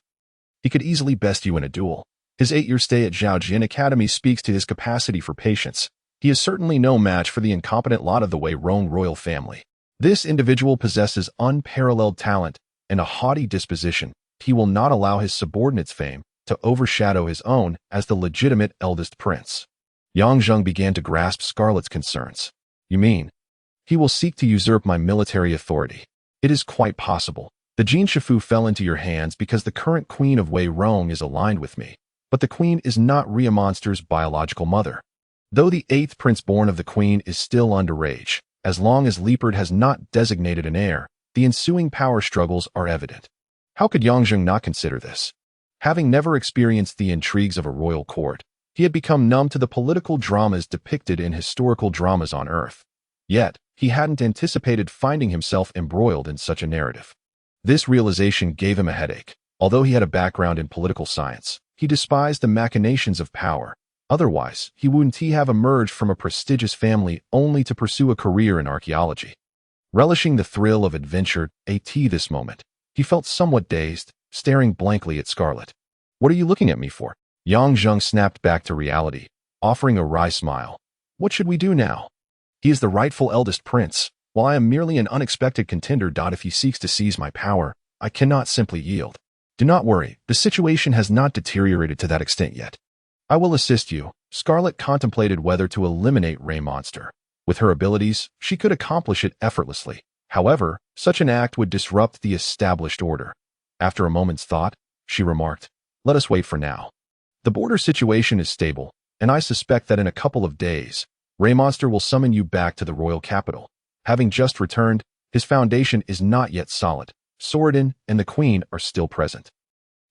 He could easily best you in a duel. His 8-year stay at Zhaojian Academy speaks to his capacity for patience. He is certainly no match for the incompetent lot of the Wei Rong royal family. This individual possesses unparalleled talent and a haughty disposition. He will not allow his subordinates' fame to overshadow his own as the legitimate eldest prince. Yang Zheng began to grasp Scarlet's concerns. You mean, he will seek to usurp my military authority? It is quite possible. The Jin Shifu fell into your hands because the current queen of Wei Rong is aligned with me, but the queen is not Rhea Monster's biological mother. Though the 8th prince born of the queen is still underage, as long as Liepard has not designated an heir, the ensuing power struggles are evident. How could Yongzheng not consider this? Having never experienced the intrigues of a royal court, he had become numb to the political dramas depicted in historical dramas on Earth. Yet, he hadn't anticipated finding himself embroiled in such a narrative. This realization gave him a headache. Although he had a background in political science, he despised the machinations of power. Otherwise, he wouldn't have emerged from a prestigious family only to pursue a career in archaeology. Relishing the thrill of adventure this moment, he felt somewhat dazed, staring blankly at Scarlet. "What are you looking at me for?" Yongzheng snapped back to reality, offering a wry smile. "What should we do now? He is the rightful eldest prince, while I am merely an unexpected contender. If he seeks to seize my power, I cannot simply yield. Do not worry, the situation has not deteriorated to that extent yet. I will assist you." Scarlet contemplated whether to eliminate Rhea Monster. With her abilities, she could accomplish it effortlessly. However, such an act would disrupt the established order. After a moment's thought, she remarked, "Let us wait for now. The border situation is stable, and I suspect that in a couple of days, Rhea Monster will summon you back to the royal capital. Having just returned, his foundation is not yet solid. Sorodin and the queen are still present.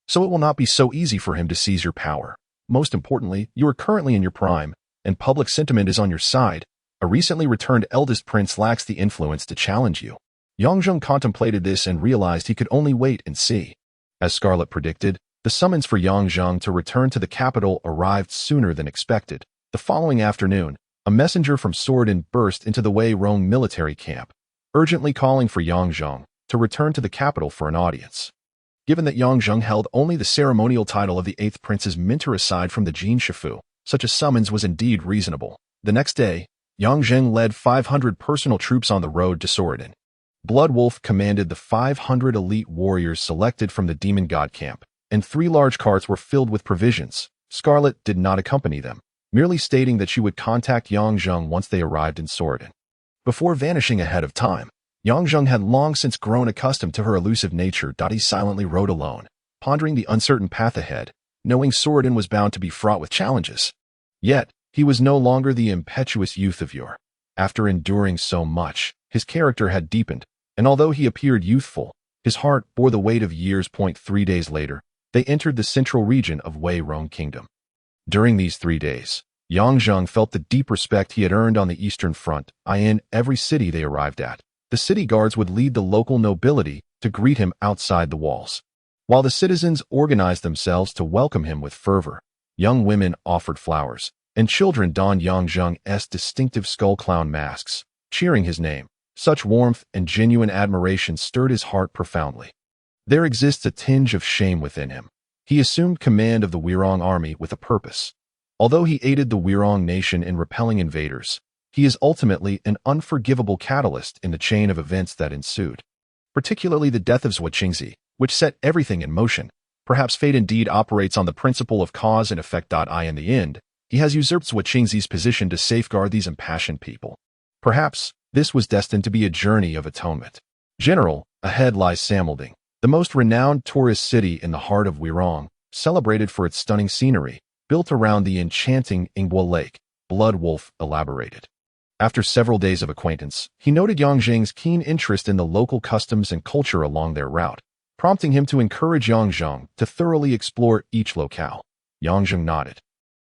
So it will not be so easy for him to seize your power. Most importantly, you are currently in your prime, and public sentiment is on your side. A recently returned eldest prince lacks the influence to challenge you." Yongzheng contemplated this and realized he could only wait and see. As Scarlet predicted, the summons for Yongzheng to return to the capital arrived sooner than expected. The following afternoon, a messenger from Sorodin burst into the Wei Rong military camp, urgently calling for Yongzheng to return to the capital for an audience. Given that Yongzheng held only the ceremonial title of the 8th prince's mentor aside from the Jin Shifu, such a summons was indeed reasonable. The next day, Yongzheng led 500 personal troops on the road to Sorodin. Bloodwolf commanded the 500 elite warriors selected from the demon god camp, and 3 large carts were filled with provisions. Scarlet did not accompany them, merely stating that she would contact Yongzheng once they arrived in Sorodin. Before vanishing ahead of time, Yongzheng had long since grown accustomed to her elusive nature. He silently rode alone, pondering the uncertain path ahead, knowing Sorodin was bound to be fraught with challenges. Yet, he was no longer the impetuous youth of yore. After enduring so much, his character had deepened, and although he appeared youthful, his heart bore the weight of years. 3 days later, they entered the central region of Wei Rong Kingdom. During these 3 days, Yongzheng felt the deep respect he had earned on the Eastern Front. In every city they arrived at, the city guards would lead the local nobility to greet him outside the walls. While the citizens organized themselves to welcome him with fervor, young women offered flowers, and children donned Yongzheng's distinctive skull clown masks, cheering his name. Such warmth and genuine admiration stirred his heart profoundly. There exists a tinge of shame within him. He assumed command of the Wirong army with a purpose. Although he aided the Wirong nation in repelling invaders, he is ultimately an unforgivable catalyst in the chain of events that ensued. Particularly the death of Zhuo Qingzi, which set everything in motion. Perhaps fate indeed operates on the principle of cause and effect. In the end, he has usurped Zhuo Qingzi's position to safeguard these impassioned people. Perhaps this was destined to be a journey of atonement. General, ahead lies Samelding, the most renowned tourist city in the heart of Wirong, celebrated for its stunning scenery, built around the enchanting Ingguo Lake. Bloodwolf elaborated. After several days of acquaintance, he noted Yongzheng's keen interest in the local customs and culture along their route, prompting him to encourage Yongzheng to thoroughly explore each locale. Yongzheng nodded,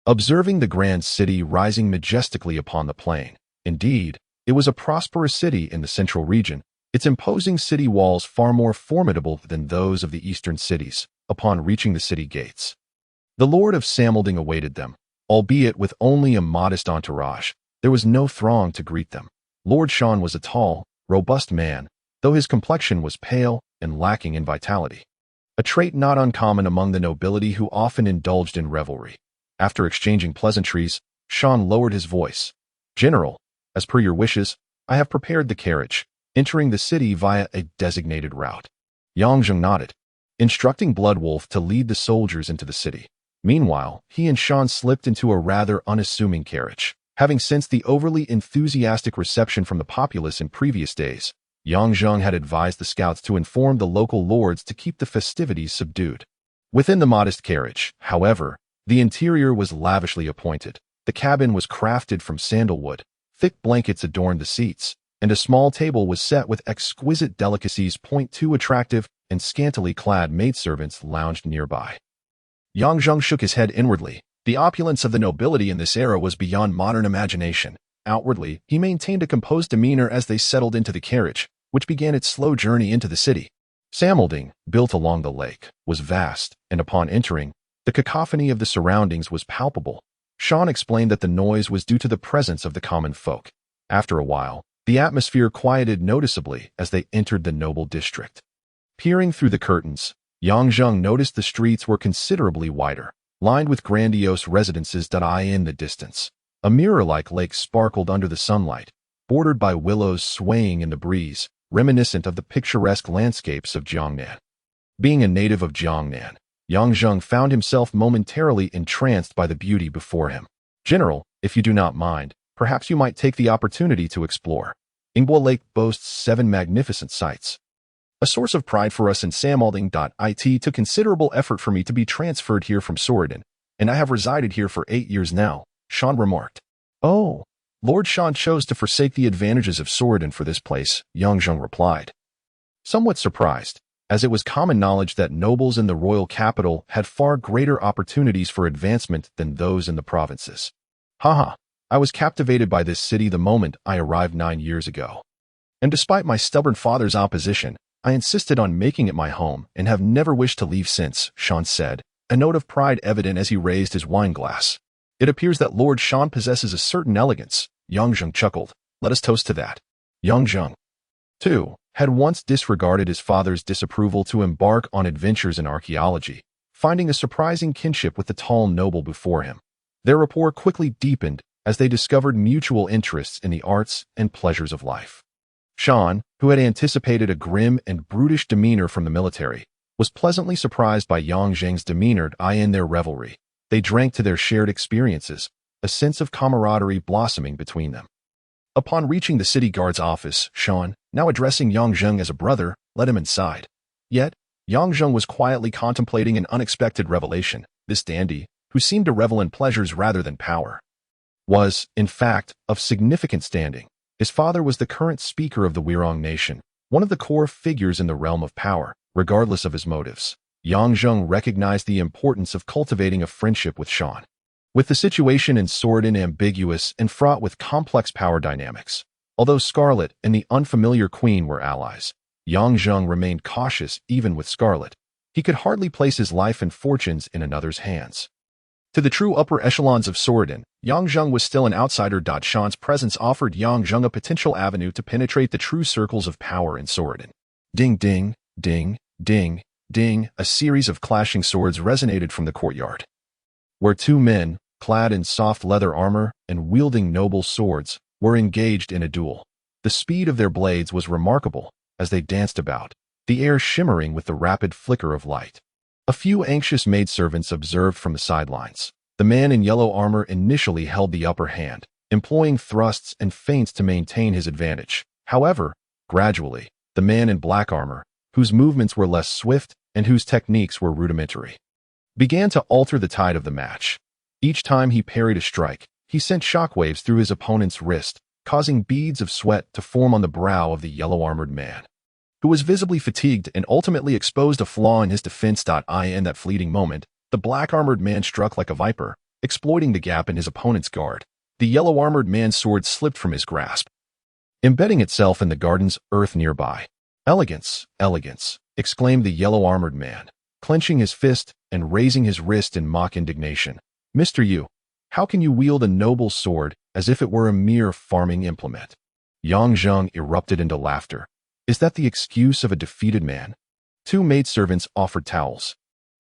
observing the grand city rising majestically upon the plain. Indeed, it was a prosperous city in the central region, its imposing city walls far more formidable than those of the eastern cities. Upon reaching the city gates, the Lord of Samelding awaited them, albeit with only a modest entourage. There was no throng to greet them. Lord Shan was a tall, robust man, though his complexion was pale and lacking in vitality, a trait not uncommon among the nobility who often indulged in revelry. After exchanging pleasantries, Shan lowered his voice. "General, as per your wishes, I have prepared the carriage, entering the city via a designated route." Yongzheng nodded, instructing Bloodwolf to lead the soldiers into the city. Meanwhile, he and Shan slipped into a rather unassuming carriage. Having sensed the overly enthusiastic reception from the populace in previous days, Yang Zheng had advised the scouts to inform the local lords to keep the festivities subdued. Within the modest carriage, however, the interior was lavishly appointed. The cabin was crafted from sandalwood, thick blankets adorned the seats, and a small table was set with exquisite delicacies. Two attractive and scantily clad maidservants lounged nearby. Yang Zheng shook his head inwardly. The opulence of the nobility in this era was beyond modern imagination. Outwardly, he maintained a composed demeanor as they settled into the carriage, which began its slow journey into the city. Samelding, built along the lake, was vast, and upon entering, the cacophony of the surroundings was palpable. Sean explained that the noise was due to the presence of the common folk. After a while, the atmosphere quieted noticeably as they entered the noble district. Peering through the curtains, Yang Zheng noticed the streets were considerably wider, lined with grandiose residences. In the distance, a mirror-like lake sparkled under the sunlight, bordered by willows swaying in the breeze, reminiscent of the picturesque landscapes of Jiangnan. Being a native of Jiangnan, Yang Zheng found himself momentarily entranced by the beauty before him. "General, if you do not mind, perhaps you might take the opportunity to explore. Ingbo Lake boasts 7 magnificent sights. A source of pride for us in Samelding. It took considerable effort for me to be transferred here from Soridon, and I have resided here for 8 years now," Sean remarked. "Oh, Lord Sean chose to forsake the advantages of Soridon for this place," Yang Zheng replied, somewhat surprised, as it was common knowledge that nobles in the royal capital had far greater opportunities for advancement than those in the provinces. "Haha, I was captivated by this city the moment I arrived 9 years ago. And despite my stubborn father's opposition, I insisted on making it my home and have never wished to leave since," Sean said, a note of pride evident as he raised his wine glass. "It appears that Lord Sean possesses a certain elegance," Yang Zheng chuckled. "Let us toast to that." Yang Zheng, too, had once disregarded his father's disapproval to embark on adventures in archaeology, finding a surprising kinship with the tall noble before him. Their rapport quickly deepened as they discovered mutual interests in the arts and pleasures of life. Sean, who had anticipated a grim and brutish demeanor from the military, was pleasantly surprised by Yang Zheng's demeanor. In their revelry, they drank to their shared experiences, a sense of camaraderie blossoming between them. Upon reaching the city guard's office, Sean, now addressing Yang Zheng as a brother, led him inside. Yet, Yang Zheng was quietly contemplating an unexpected revelation. This dandy, who seemed to revel in pleasures rather than power, was, in fact, of significant standing. His father was the current speaker of the Wirong nation, one of the core figures in the realm of power, regardless of his motives. Yang Zheng recognized the importance of cultivating a friendship with Sean. With the situation in Soridon ambiguous and fraught with complex power dynamics, although Scarlet and the unfamiliar queen were allies, Yang Zheng remained cautious even with Scarlet. He could hardly place his life and fortunes in another's hands. To the true upper echelons of Soridon, Yang Zheng was still an outsider. Sean's presence offered Yang Zheng a potential avenue to penetrate the true circles of power in Soridon. Ding ding, ding, ding, ding, a series of clashing swords resonated from the courtyard, where 2 men, clad in soft leather armor and wielding noble swords, were engaged in a duel. The speed of their blades was remarkable as they danced about, the air shimmering with the rapid flicker of light. A few anxious maidservants observed from the sidelines. The man in yellow armor initially held the upper hand, employing thrusts and feints to maintain his advantage. However, gradually, the man in black armor, whose movements were less swift and whose techniques were rudimentary, began to alter the tide of the match. Each time he parried a strike, he sent shockwaves through his opponent's wrist, causing beads of sweat to form on the brow of the yellow-armored man, who was visibly fatigued and ultimately exposed a flaw in his defense. In that fleeting moment, the black-armored man struck like a viper, exploiting the gap in his opponent's guard. The yellow-armored man's sword slipped from his grasp, embedding itself in the garden's earth nearby. "Elegance, elegance," exclaimed the yellow-armored man, clenching his fist and raising his wrist in mock indignation. "Mr. Yu, how can you wield a noble sword as if it were a mere farming implement?" Yang Zheng erupted into laughter. "Is that the excuse of a defeated man?" 2 maidservants offered towels,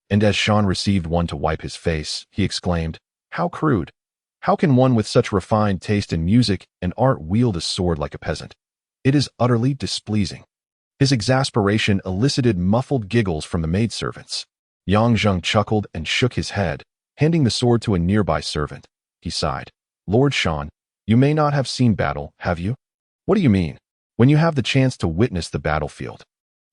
and as Sean received one to wipe his face, he exclaimed, "How crude! How can one with such refined taste in music and art wield a sword like a peasant? It is utterly displeasing." His exasperation elicited muffled giggles from the maidservants. Yang Zheng chuckled and shook his head, handing the sword to a nearby servant. He sighed. "Lord Sean, you may not have seen battle, have you?" "What do you mean?" When you have the chance to witness the battlefield,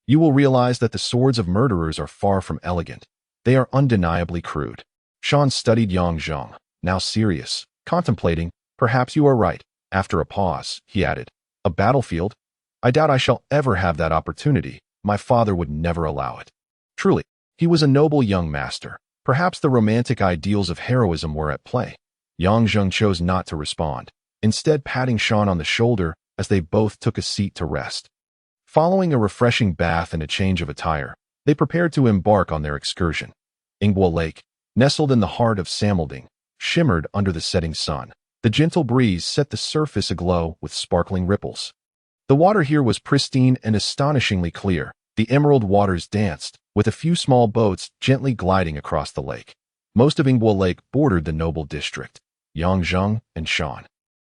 you will realize that the swords of murderers are far from elegant. They are undeniably crude. Sean studied Yang Zheng, now serious, contemplating. Perhaps you are right. After a pause, he added, a battlefield? I doubt I shall ever have that opportunity. My father would never allow it. Truly, he was a noble young master. Perhaps the romantic ideals of heroism were at play. Yang Zheng chose not to respond, instead patting Sean on the shoulder as they both took a seat to rest. Following a refreshing bath and a change of attire, they prepared to embark on their excursion. Ingbo Lake, nestled in the heart of Samelding, shimmered under the setting sun. The gentle breeze set the surface aglow with sparkling ripples. The water here was pristine and astonishingly clear. The emerald waters danced, with a few small boats gently gliding across the lake. Most of Ingbo Lake bordered the noble district. Yang Zheng and Sean,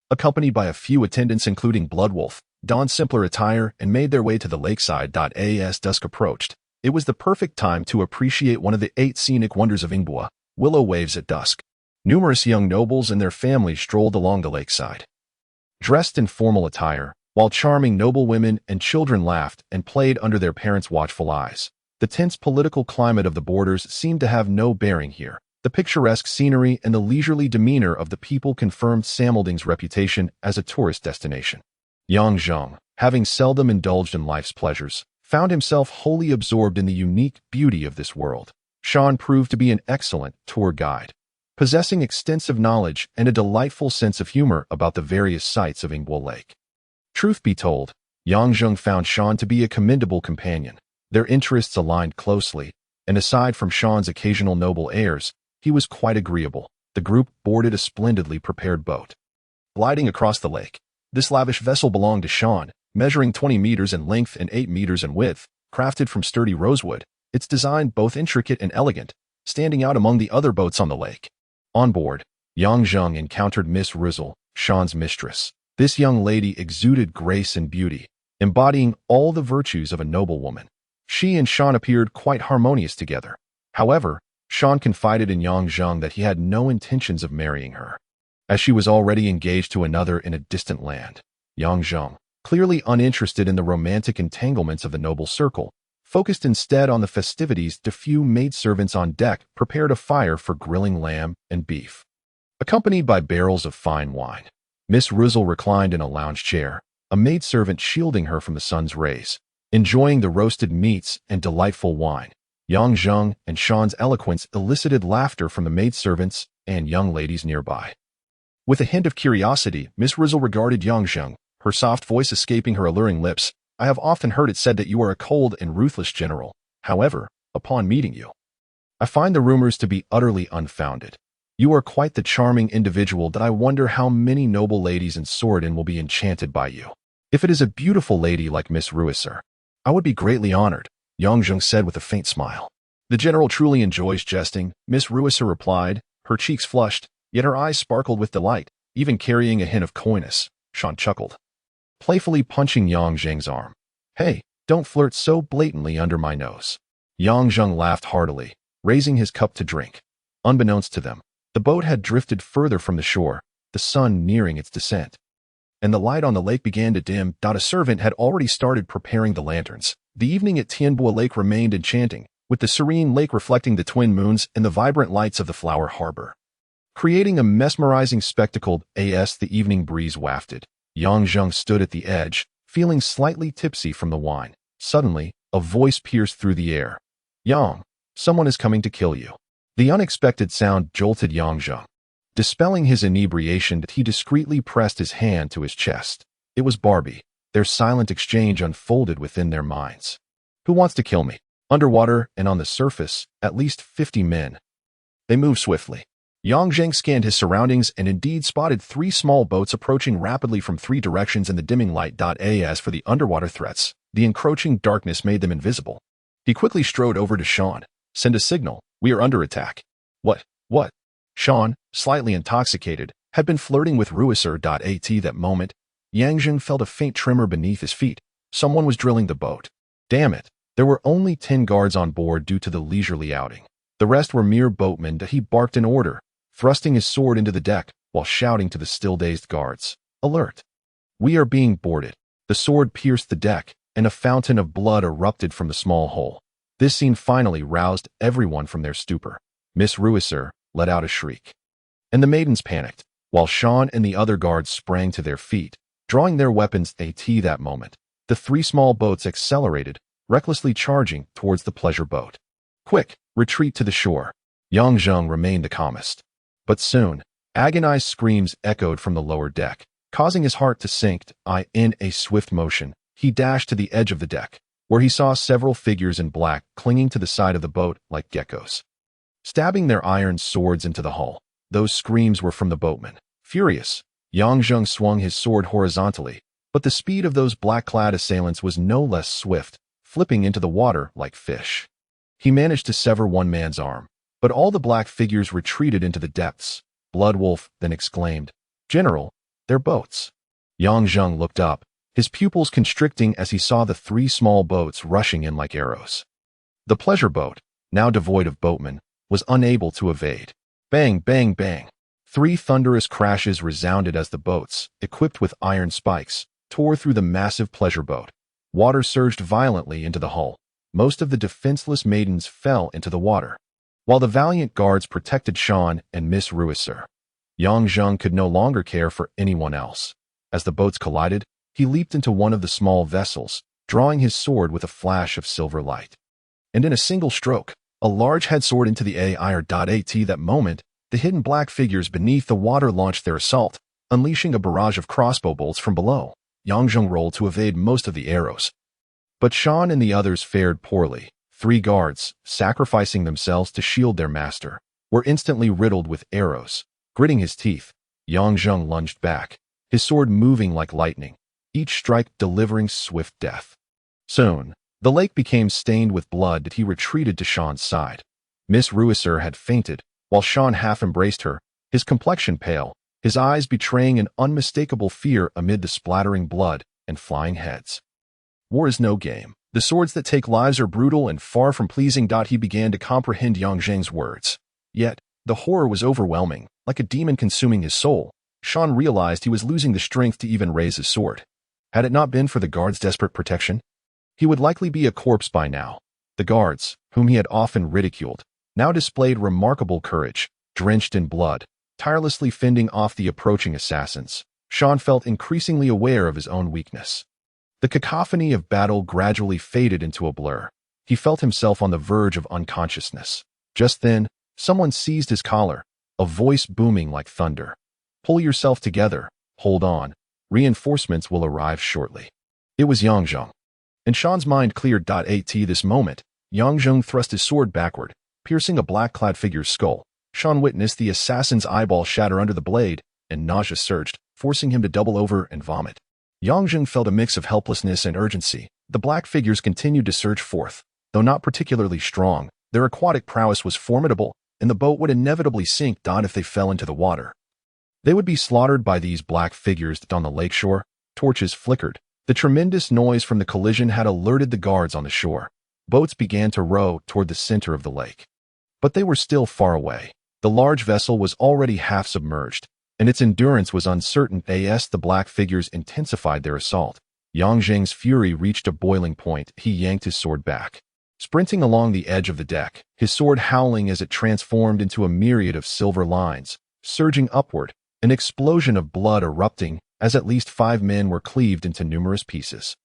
accompanied by a few attendants including Bloodwolf, donned simpler attire and made their way to the lakeside. As dusk approached, it was the perfect time to appreciate one of the 8 scenic wonders of Ingbo, willow waves at dusk. Numerous young nobles and their families strolled along the lakeside, dressed in formal attire, while charming noble women and children laughed and played under their parents' watchful eyes. The tense political climate of the borders seemed to have no bearing here. The picturesque scenery and the leisurely demeanor of the people confirmed Samelding's reputation as a tourist destination. Yang Zheng, having seldom indulged in life's pleasures, found himself wholly absorbed in the unique beauty of this world. Sean proved to be an excellent tour guide, possessing extensive knowledge and a delightful sense of humor about the various sights of Ingbo Lake. Truth be told, Yang Zheng found Sean to be a commendable companion. Their interests aligned closely, and aside from Sean's occasional noble airs, he was quite agreeable. The group boarded a splendidly prepared boat, gliding across the lake. This lavish vessel belonged to Sean, measuring 20 meters in length and 8 meters in width, crafted from sturdy rosewood, its design both intricate and elegant, standing out among the other boats on the lake. On board, Yang Zheng encountered Miss Rizzle, Sean's mistress. This young lady exuded grace and beauty, embodying all the virtues of a noble woman. She and Sean appeared quite harmonious together. However, Sean confided in Yang Zheng that he had no intentions of marrying her, as she was already engaged to another in a distant land. Yang Zheng, clearly uninterested in the romantic entanglements of the noble circle, focused instead on the festivities. The few maidservants on deck prepared a fire for grilling lamb and beef, accompanied by barrels of fine wine. Miss Rizzle reclined in a lounge chair, a maidservant shielding her from the sun's rays, enjoying the roasted meats and delightful wine. Yang Zheng and Sean's eloquence elicited laughter from the maidservants and young ladies nearby. With a hint of curiosity, Miss Rizzle regarded Yang Zheng, her soft voice escaping her alluring lips. I have often heard it said that you are a cold and ruthless general. However, upon meeting you, I find the rumors to be utterly unfounded. You are quite the charming individual that I wonder how many noble ladies in Sordin will be enchanted by you. If it is a beautiful lady like Miss Ruisser, I would be greatly honored, Yang Zheng said with a faint smile. The general truly enjoys jesting, Miss Ruisser replied, her cheeks flushed, yet her eyes sparkled with delight, even carrying a hint of coyness. Sean chuckled, playfully punching Yang Zheng's arm. Hey, don't flirt so blatantly under my nose. Yang Zheng laughed heartily, raising his cup to drink. Unbeknownst to them, the boat had drifted further from the shore, the sun nearing its descent, and the light on the lake began to dim. A servant had already started preparing the lanterns. The evening at Tianbo Lake remained enchanting, with the serene lake reflecting the twin moons and the vibrant lights of the flower harbor, creating a mesmerizing spectacle. As the evening breeze wafted, Yang Zheng stood at the edge, feeling slightly tipsy from the wine. Suddenly, a voice pierced through the air. Yang, someone is coming to kill you. The unexpected sound jolted Yang Zheng. Dispelling his inebriation, he discreetly pressed his hand to his chest. It was Barbie. Their silent exchange unfolded within their minds. Who wants to kill me? Underwater and on the surface, at least 50 men. They moved swiftly. Yang Zheng scanned his surroundings and indeed spotted 3 small boats approaching rapidly from 3 directions in the dimming light. As for the underwater threats, the encroaching darkness made them invisible. He quickly strode over to Sean. Send a signal. We are under attack. What? Sean, slightly intoxicated, had been flirting with Ruisser. At that moment, Yang Zheng felt a faint tremor beneath his feet. Someone was drilling the boat. Damn it. There were only 10 guards on board due to the leisurely outing. The rest were mere boatmen. He barked in order, thrusting his sword into the deck while shouting to the still-dazed guards. Alert! We are being boarded. The sword pierced the deck, and a fountain of blood erupted from the small hole. This scene finally roused everyone from their stupor. Miss Ruisser let out a shriek, and the maidens panicked, while Sean and the other guards sprang to their feet, drawing their weapons at that moment. The three small boats accelerated, recklessly charging towards the pleasure boat. Quick, retreat to the shore. Yang Zheng remained the calmest. But soon, agonized screams echoed from the lower deck, causing his heart to sink. In a swift motion, he dashed to the edge of the deck, where he saw several figures in black clinging to the side of the boat like geckos, stabbing their iron swords into the hull. Those screams were from the boatmen. Furious, Yang Zheng swung his sword horizontally, but the speed of those black-clad assailants was no less swift, flipping into the water like fish. He managed to sever one man's arm, but all the black figures retreated into the depths. Bloodwolf then exclaimed, "General, they're boats." Yang Zheng looked up, his pupils constricting as he saw the three small boats rushing in like arrows. The pleasure boat, now devoid of boatmen, was unable to evade. Bang, bang, bang. Three thunderous crashes resounded as the boats, equipped with iron spikes, tore through the massive pleasure boat. Water surged violently into the hull. Most of the defenseless maidens fell into the water, while the valiant guards protected Sean and Miss Ruisser. Yang Zheng could no longer care for anyone else. As the boats collided, he leaped into one of the small vessels, drawing his sword with a flash of silver light. And in a single stroke, a large head sword into the air. That moment, the hidden black figures beneath the water launched their assault, unleashing a barrage of crossbow bolts from below. Yang Zheng rolled to evade most of the arrows, but Sean and the others fared poorly. Three guards, sacrificing themselves to shield their master, were instantly riddled with arrows. Gritting his teeth, Yang Zheng lunged back, his sword moving like lightning, each strike delivering swift death. Soon, the lake became stained with blood as he retreated to Sean's side. Miss Ruisser had fainted, while Sean half embraced her, his complexion pale, his eyes betraying an unmistakable fear amid the splattering blood and flying heads. War is no game. The swords that take lives are brutal and far from pleasing. He began to comprehend Yang Zheng's words. Yet, the horror was overwhelming, like a demon consuming his soul. Sean realized he was losing the strength to even raise his sword. Had it not been for the guards' desperate protection, he would likely be a corpse by now. The guards, whom he had often ridiculed, now displayed remarkable courage, drenched in blood, tirelessly fending off the approaching assassins. Sean felt increasingly aware of his own weakness. The cacophony of battle gradually faded into a blur. He felt himself on the verge of unconsciousness. Just then, someone seized his collar, a voice booming like thunder. "Pull yourself together, hold on. Reinforcements will arrive shortly." It was Yang Zheng. And Sean's mind cleared. At this moment, Yang Zheng thrust his sword backward, piercing a black-clad figure's skull. Sean witnessed the assassin's eyeball shatter under the blade, and nausea surged, forcing him to double over and vomit. Yang Zheng felt a mix of helplessness and urgency. The black figures continued to surge forth. Though not particularly strong, their aquatic prowess was formidable, and the boat would inevitably sink if they fell into the water. They would be slaughtered by these black figures on the lakeshore. Torches flickered. The tremendous noise from the collision had alerted the guards on the shore. Boats began to row toward the center of the lake. But they were still far away. The large vessel was already half submerged, and its endurance was uncertain. As the black figures intensified their assault, Yang Zheng's fury reached a boiling point. He yanked his sword back, sprinting along the edge of the deck, his sword howling as it transformed into a myriad of silver lines, surging upward, an explosion of blood erupting as at least 5 men were cleaved into numerous pieces.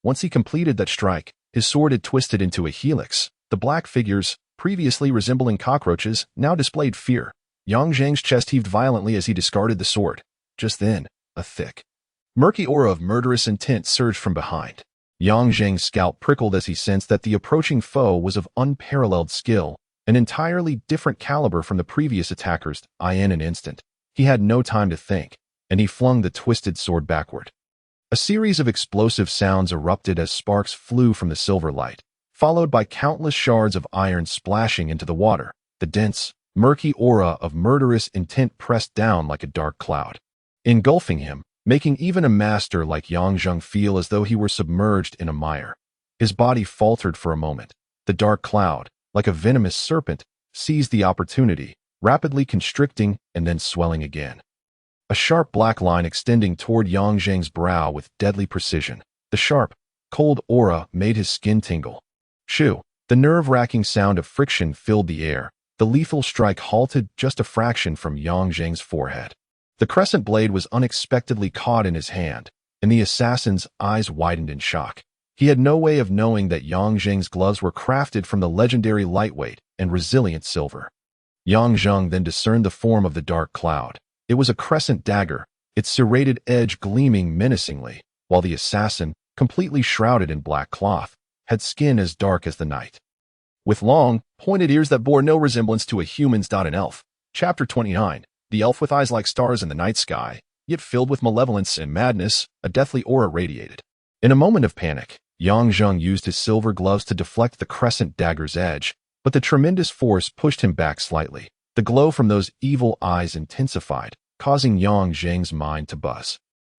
Once he completed that strike, his sword had twisted into a helix. The black figures, previously resembling cockroaches, now displayed fear. Yang Zheng's chest heaved violently as he discarded the sword. Just then, a thick, murky aura of murderous intent surged from behind. Yang Zheng's scalp prickled as he sensed that the approaching foe was of unparalleled skill, an entirely different caliber from the previous attackers. In an instant, he had no time to think, and he flung the twisted sword backward. A series of explosive sounds erupted as sparks flew from the silver light, followed by countless shards of iron splashing into the water. The dense, murky aura of murderous intent pressed down like a dark cloud, engulfing him, making even a master like Yang Zheng feel as though he were submerged in a mire. His body faltered for a moment. The dark cloud, like a venomous serpent, seized the opportunity, rapidly constricting and then swelling again. a sharp black line extending toward Yang Zheng's brow with deadly precision. The sharp, cold aura made his skin tingle. Shoo! The nerve-wracking sound of friction filled the air. The lethal strike halted just a fraction from Yang Zheng's forehead. The crescent blade was unexpectedly caught in his hand, and the assassin's eyes widened in shock. He had no way of knowing that Yang Zheng's gloves were crafted from the legendary lightweight and resilient silver. Yang Zheng then discerned the form of the dark cloud. It was a crescent dagger, its serrated edge gleaming menacingly, while the assassin, completely shrouded in black cloth, had skin as dark as the night, with long, pointed ears that bore no resemblance to a human's. An elf. Chapter 29. The elf with eyes like stars in the night sky, yet filled with malevolence and madness, a deathly aura radiated. In a moment of panic, Yang Zheng used his silver gloves to deflect the crescent dagger's edge, but the tremendous force pushed him back slightly. The glow from those evil eyes intensified, causing Yang Zheng's mind to buzz.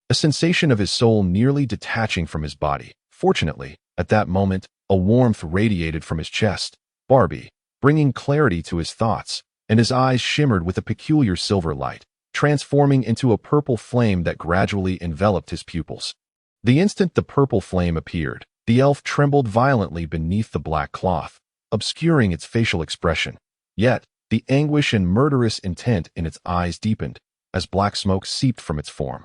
A sensation of his soul nearly detaching from his body. Fortunately, at that moment, a warmth radiated from his chest, Barbie, bringing clarity to his thoughts, and his eyes shimmered with a peculiar silver light, transforming into a purple flame that gradually enveloped his pupils. The instant the purple flame appeared, the elf trembled violently beneath the black cloth, obscuring its facial expression. Yet, the anguish and murderous intent in its eyes deepened, as black smoke seeped from its form.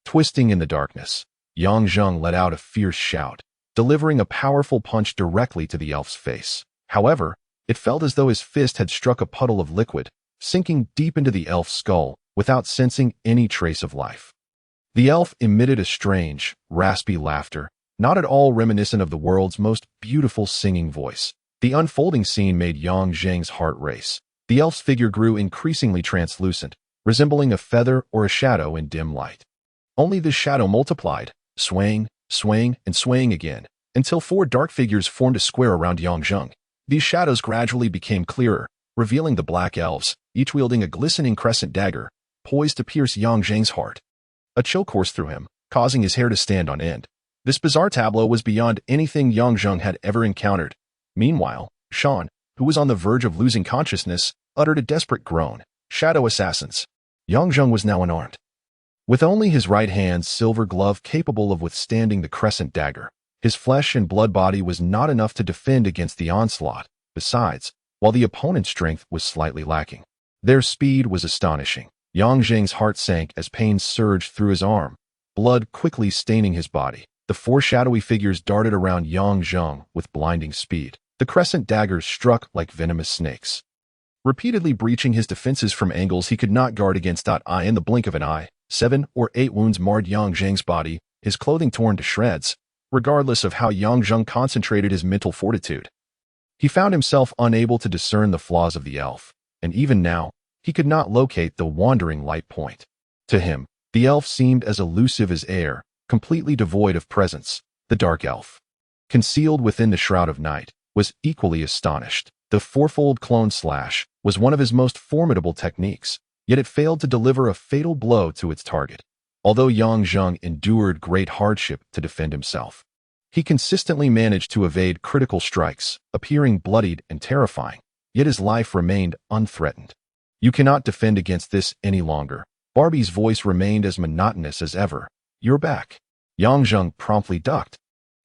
Twisting in the darkness, Yang Zheng let out a fierce shout, delivering a powerful punch directly to the elf's face. However, it felt as though his fist had struck a puddle of liquid, sinking deep into the elf's skull without sensing any trace of life. The elf emitted a strange, raspy laughter, not at all reminiscent of the world's most beautiful singing voice. The unfolding scene made Yang Zheng's heart race. The elf's figure grew increasingly translucent, resembling a feather or a shadow in dim light. Only this shadow multiplied, swaying, and swaying again, until four dark figures formed a square around Yang Zheng. These shadows gradually became clearer, revealing the black elves, each wielding a glistening crescent dagger, poised to pierce Yang Zheng's heart. A chill coursed through him, causing his hair to stand on end. This bizarre tableau was beyond anything Yang Zheng had ever encountered. Meanwhile, Sean, who was on the verge of losing consciousness, uttered a desperate groan. Shadow assassins. Yang Zheng was now unarmed, with only his right hand's silver glove capable of withstanding the crescent dagger. His flesh and blood body was not enough to defend against the onslaught. Besides, while the opponent's strength was slightly lacking, their speed was astonishing. Yang Zheng's heart sank as pain surged through his arm, blood quickly staining his body. The four shadowy figures darted around Yang Zheng with blinding speed. The crescent daggers struck like venomous snakes, repeatedly breaching his defenses from angles he could not guard against. In the blink of an eye, 7 or 8 wounds marred Yang Zheng's body, his clothing torn to shreds. Regardless of how Yang Zheng concentrated his mental fortitude, he found himself unable to discern the flaws of the elf, and even now, he could not locate the wandering light point. To him, the elf seemed as elusive as air, completely devoid of presence. The dark elf, concealed within the shroud of night, was equally astonished. The fourfold clone slash was one of his most formidable techniques, yet it failed to deliver a fatal blow to its target. Although Yang Zheng endured great hardship to defend himself, he consistently managed to evade critical strikes, appearing bloodied and terrifying, yet his life remained unthreatened. You cannot defend against this any longer. Barbie's voice remained as monotonous as ever. You're back. Yang Zheng promptly ducked.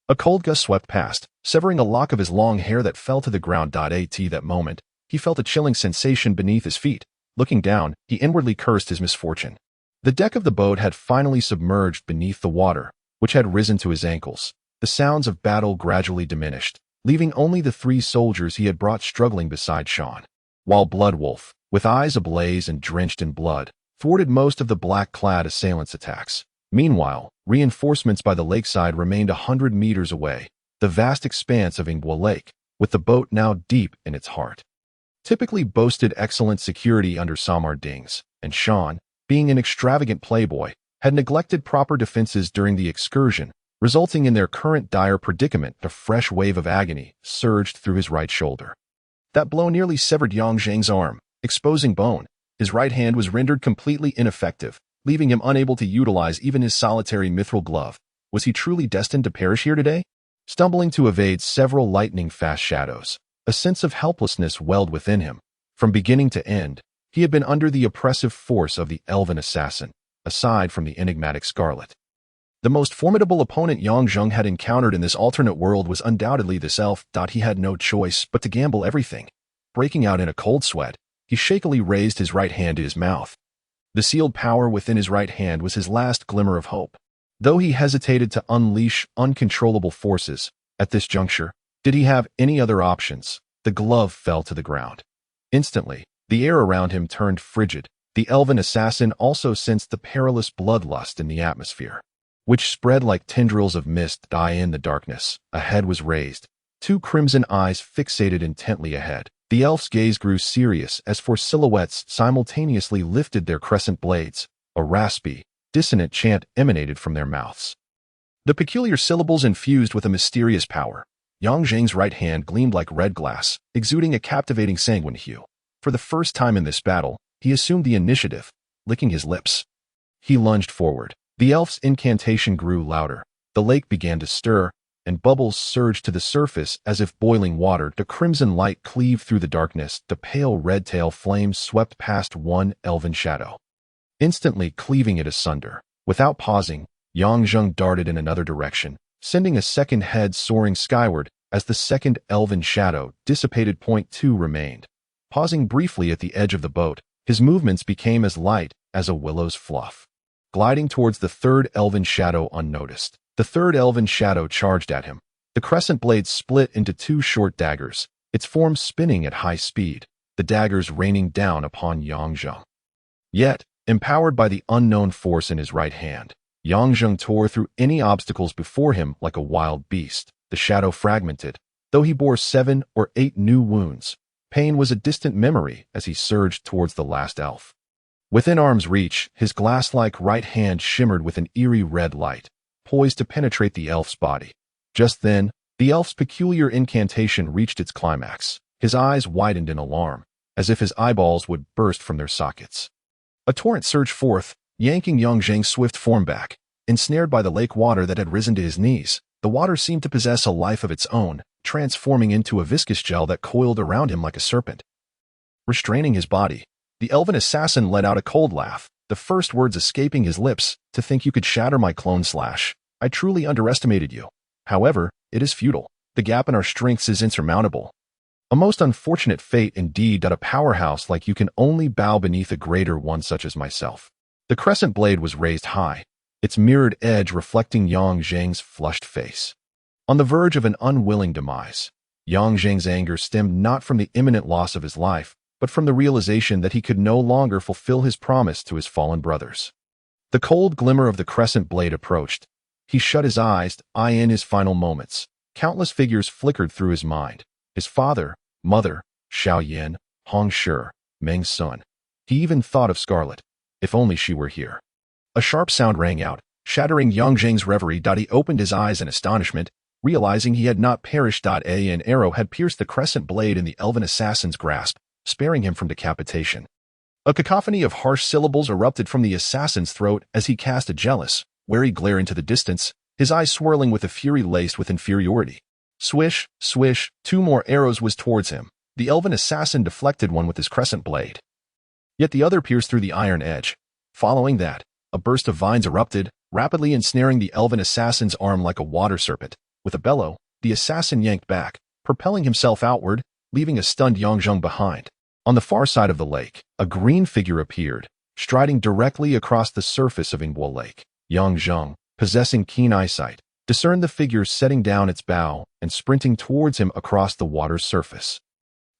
A cold gust swept past, severing a lock of his long hair that fell to the ground. At that moment, he felt a chilling sensation beneath his feet. Looking down, he inwardly cursed his misfortune. The deck of the boat had finally submerged beneath the water, which had risen to his ankles. The sounds of battle gradually diminished, leaving only the 3 soldiers he had brought struggling beside Sean, while Bloodwolf, with eyes ablaze and drenched in blood, thwarted most of the black-clad assailants' attacks. Meanwhile, reinforcements by the lakeside remained 100 meters away, the vast expanse of Ingwa Lake, with the boat now deep in its heart, typically boasted excellent security under Samar Dings, and Sean, being an extravagant playboy, had neglected proper defenses during the excursion, resulting in their current dire predicament. A fresh wave of agony surged through his right shoulder. That blow nearly severed Yang Zheng's arm, exposing bone. His right hand was rendered completely ineffective, leaving him unable to utilize even his solitary mithril glove. Was he truly destined to perish here today? Stumbling to evade several lightning-fast shadows, a sense of helplessness welled within him. From beginning to end, he had been under the oppressive force of the elven assassin, aside from the enigmatic Scarlet. The most formidable opponent Yang Zheng had encountered in this alternate world was undoubtedly this elf. He had no choice but to gamble everything. Breaking out in a cold sweat, he shakily raised his right hand to his mouth. The sealed power within his right hand was his last glimmer of hope. Though he hesitated to unleash uncontrollable forces, at this juncture, did he have any other options? The glove fell to the ground. Instantly, the air around him turned frigid. The elven assassin also sensed the perilous bloodlust in the atmosphere, which spread like tendrils of mist. In the darkness, a head was raised. Two crimson eyes fixated intently ahead. The elf's gaze grew serious as four silhouettes simultaneously lifted their crescent blades. A raspy, dissonant chant emanated from their mouths. The peculiar syllables infused with a mysterious power. Yang Zheng's right hand gleamed like red glass, exuding a captivating sanguine hue. For the first time in this battle, he assumed the initiative, licking his lips. He lunged forward. The elf's incantation grew louder. The lake began to stir, and bubbles surged to the surface as if boiling water. The crimson light cleaved through the darkness. The pale red tail flames swept past one elven shadow, instantly cleaving it asunder. Without pausing, Yang Zheng darted in another direction, sending a second head soaring skyward as the second elven shadow dissipated. Point 2 remained. Pausing briefly at the edge of the boat, his movements became as light as a willow's fluff, gliding towards the third elven shadow unnoticed. The third elven shadow charged at him. The crescent blade split into two short daggers, its form spinning at high speed, the daggers raining down upon Yang Zheng. Yet, empowered by the unknown force in his right hand, Yang Zheng tore through any obstacles before him like a wild beast. The shadow fragmented. Though he bore 7 or 8 new wounds, pain was a distant memory as he surged towards the last elf. Within arm's reach, his glass-like right hand shimmered with an eerie red light, poised to penetrate the elf's body. Just then, the elf's peculiar incantation reached its climax. His eyes widened in alarm, as if his eyeballs would burst from their sockets. A torrent surged forth, yanking Yang Zheng's swift form back. Ensnared by the lake water that had risen to his knees, the water seemed to possess a life of its own, transforming into a viscous gel that coiled around him like a serpent. Restraining his body, the elven assassin let out a cold laugh, the first words escaping his lips. "To think you could shatter my clone slash. I truly underestimated you. However, it is futile. The gap in our strengths is insurmountable. A most unfortunate fate indeed that a powerhouse like you can only bow beneath a greater one such as myself." The crescent blade was raised high, its mirrored edge reflecting Yang Zheng's flushed face. On the verge of an unwilling demise, Yang Zheng's anger stemmed not from the imminent loss of his life, but from the realization that he could no longer fulfill his promise to his fallen brothers. The cold glimmer of the crescent blade approached. He shut his eyes, in his final moments. Countless figures flickered through his mind. His father, mother, Xiao Yin, Hong Shi, Meng Sun. He even thought of Scarlet. If only she were here. A sharp sound rang out, shattering Yang Zheng's reverie. He opened his eyes in astonishment, realizing he had not perished. An arrow had pierced the crescent blade in the elven assassin's grasp, sparing him from decapitation. A cacophony of harsh syllables erupted from the assassin's throat as he cast a jealous, wary glare into the distance, his eyes swirling with a fury laced with inferiority. Swish, swish, 2 more arrows whizzed towards him. The elven assassin deflected one with his crescent blade, yet the other pierced through the iron edge. Following that, a burst of vines erupted, rapidly ensnaring the elven assassin's arm like a water serpent. With a bellow, the assassin yanked back, propelling himself outward, leaving a stunned Yang Zheng behind. On the far side of the lake, a green figure appeared, striding directly across the surface of Inbo Lake. Yang Zheng, possessing keen eyesight, discerned the figure setting down its bow and sprinting towards him across the water's surface.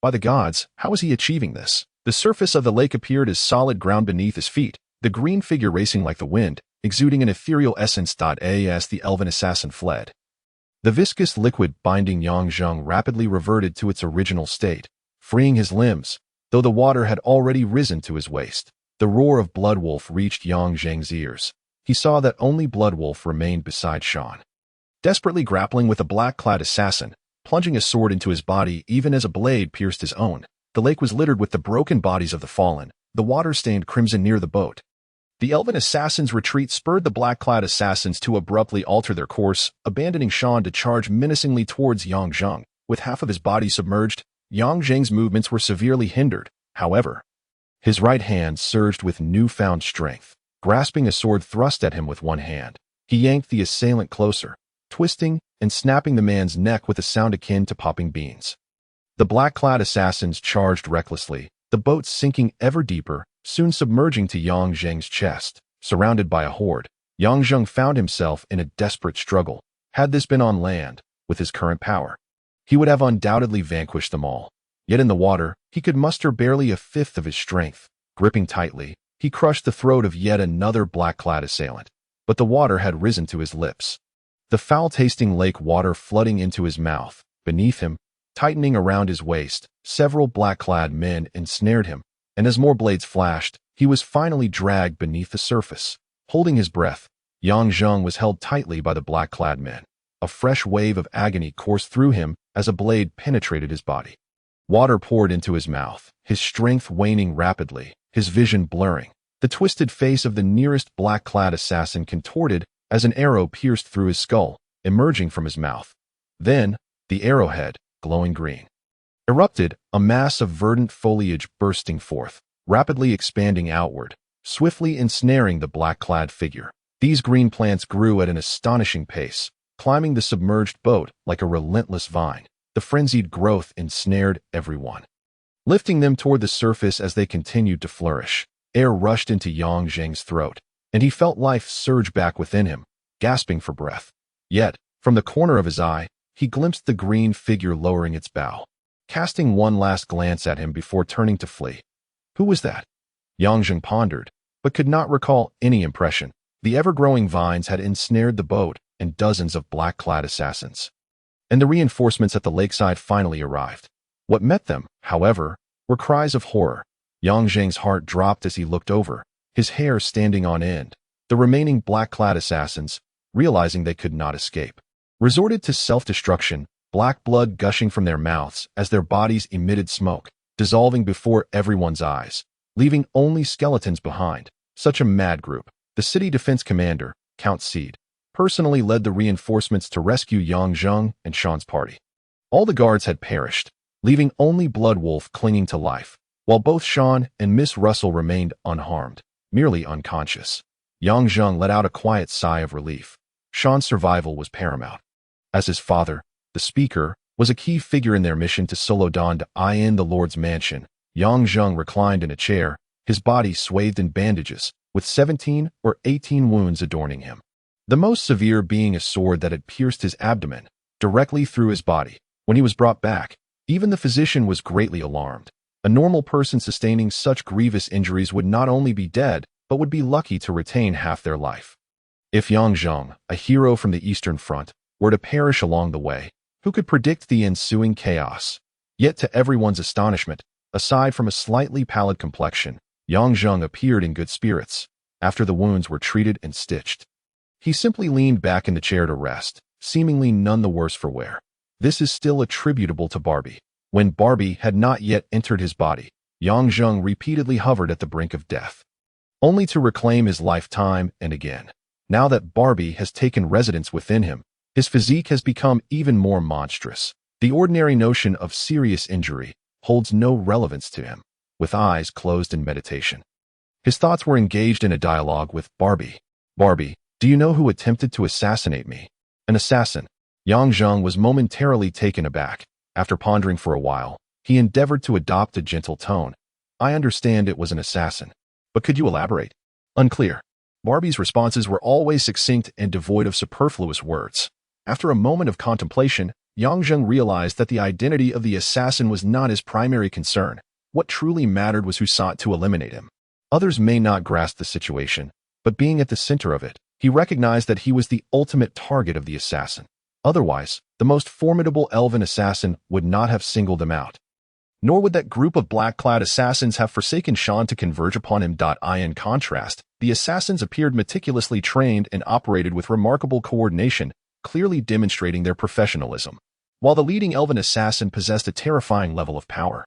By the gods, how was he achieving this? The surface of the lake appeared as solid ground beneath his feet, the green figure racing like the wind, exuding an ethereal essence. As the elven assassin fled, the viscous liquid binding Yang Zheng rapidly reverted to its original state, freeing his limbs, though the water had already risen to his waist. The roar of Bloodwolf reached Yang Zheng's ears. He saw that only Bloodwolf remained beside Shan, desperately grappling with a black-clad assassin, plunging a sword into his body even as a blade pierced his own. The lake was littered with the broken bodies of the fallen, the water stained crimson near the boat. The elven assassin's retreat spurred the black-clad assassins to abruptly alter their course, abandoning Shan to charge menacingly towards Yang Zheng. With half of his body submerged, Yang Zheng's movements were severely hindered. However, his right hand surged with newfound strength. grasping a sword thrust at him with one hand. He yanked the assailant closer, twisting and snapping the man's neck with a sound akin to popping beans. The black-clad assassins charged recklessly, the boat sinking ever deeper, soon submerging to Yang Zheng's chest. Surrounded by a horde, Yang Zheng found himself in a desperate struggle. Had this been on land, with his current power, he would have undoubtedly vanquished them all. Yet in the water, he could muster barely a fifth of his strength. Gripping tightly, he crushed the throat of yet another black-clad assailant. But the water had risen to his lips. The foul-tasting lake water flooding into his mouth. Beneath him, tightening around his waist, several black-clad men ensnared him, and as more blades flashed, he was finally dragged beneath the surface. Holding his breath, Yang Zheng was held tightly by the black-clad men. A fresh wave of agony coursed through him as a blade penetrated his body. Water poured into his mouth, his strength waning rapidly, his vision blurring. The twisted face of the nearest black-clad assassin contorted as an arrow pierced through his skull, emerging from his mouth. Then, the arrowhead, glowing green, erupted, a mass of verdant foliage bursting forth, rapidly expanding outward, swiftly ensnaring the black-clad figure. These green plants grew at an astonishing pace, climbing the submerged boat like a relentless vine. The frenzied growth ensnared everyone, lifting them toward the surface as they continued to flourish. Air rushed into Yang Zheng's throat, and he felt life surge back within him, gasping for breath. Yet, from the corner of his eye, he glimpsed the green figure lowering its bow, casting one last glance at him before turning to flee. Who was that? Yang Zheng pondered, but could not recall any impression. The ever-growing vines had ensnared the boat and dozens of black-clad assassins. And the reinforcements at the lakeside finally arrived. What met them, however, were cries of horror. Yang Zheng's heart dropped as he looked over, his hair standing on end. The remaining black-clad assassins, realizing they could not escape, resorted to self-destruction, black blood gushing from their mouths as their bodies emitted smoke, dissolving before everyone's eyes, leaving only skeletons behind. Such a mad group. The city defense commander, Count Seed, personally led the reinforcements to rescue Yang Zheng and Shan's party. All the guards had perished, leaving only Bloodwolf clinging to life, while both Shan and Miss Russell remained unharmed, merely unconscious. Yang Zheng let out a quiet sigh of relief. Shan's survival was paramount. As his father, the speaker, was a key figure in their mission to Solodan to eye in the Lord's mansion, Yang Zheng reclined in a chair, his body swathed in bandages, with 17 or 18 wounds adorning him. The most severe being a sword that had pierced his abdomen, directly through his body. When he was brought back, even the physician was greatly alarmed. A normal person sustaining such grievous injuries would not only be dead, but would be lucky to retain half their life. If Yang Zheng, a hero from the Eastern Front, were to perish along the way, who could predict the ensuing chaos? Yet to everyone's astonishment, aside from a slightly pallid complexion, Yang Zheng appeared in good spirits. After the wounds were treated and stitched, he simply leaned back in the chair to rest, seemingly none the worse for wear. This is still attributable to Barbie. When Barbie had not yet entered his body, Yang Zheng repeatedly hovered at the brink of death, only to reclaim his life time and again. Now that Barbie has taken residence within him, his physique has become even more monstrous. The ordinary notion of serious injury holds no relevance to him. With eyes closed in meditation, his thoughts were engaged in a dialogue with Barbie. Barbie, do you know who attempted to assassinate me? An assassin. Yang Zheng was momentarily taken aback. After pondering for a while, he endeavored to adopt a gentle tone. I understand it was an assassin, but could you elaborate? Unclear. Barbie's responses were always succinct and devoid of superfluous words. After a moment of contemplation, Yang Zheng realized that the identity of the assassin was not his primary concern. What truly mattered was who sought to eliminate him. Others may not grasp the situation, but being at the center of it, he recognized that he was the ultimate target of the assassin. Otherwise, the most formidable elven assassin would not have singled him out. Nor would that group of black-clad assassins have forsaken Shan to converge upon him. In contrast, the assassins appeared meticulously trained and operated with remarkable coordination, clearly demonstrating their professionalism. While the leading elven assassin possessed a terrifying level of power,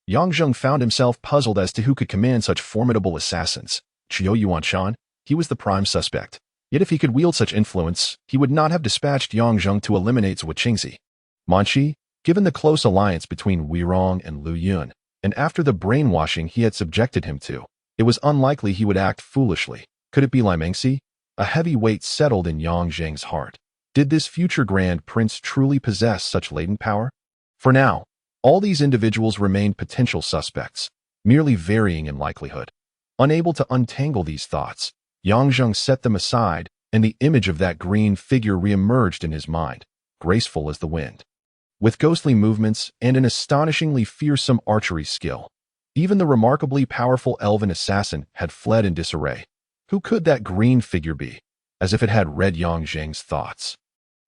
Yang Zheng found himself puzzled as to who could command such formidable assassins. Qiu Yuan Shan, he was the prime suspect. Yet if he could wield such influence, he would not have dispatched Yang Zheng to eliminate Zhuo Qingzi. Manqi, given the close alliance between Wei Rong and Lu Yun, and after the brainwashing he had subjected him to, it was unlikely he would act foolishly. Could it be Limengsi? A heavy weight settled in Yang Zheng's heart. Did this future grand prince truly possess such latent power? For now, all these individuals remained potential suspects, merely varying in likelihood. Unable to untangle these thoughts, Yang Zheng set them aside, and the image of that green figure reemerged in his mind, graceful as the wind. With ghostly movements and an astonishingly fearsome archery skill, even the remarkably powerful elven assassin had fled in disarray. Who could that green figure be? As if it had read Yang Zheng's thoughts.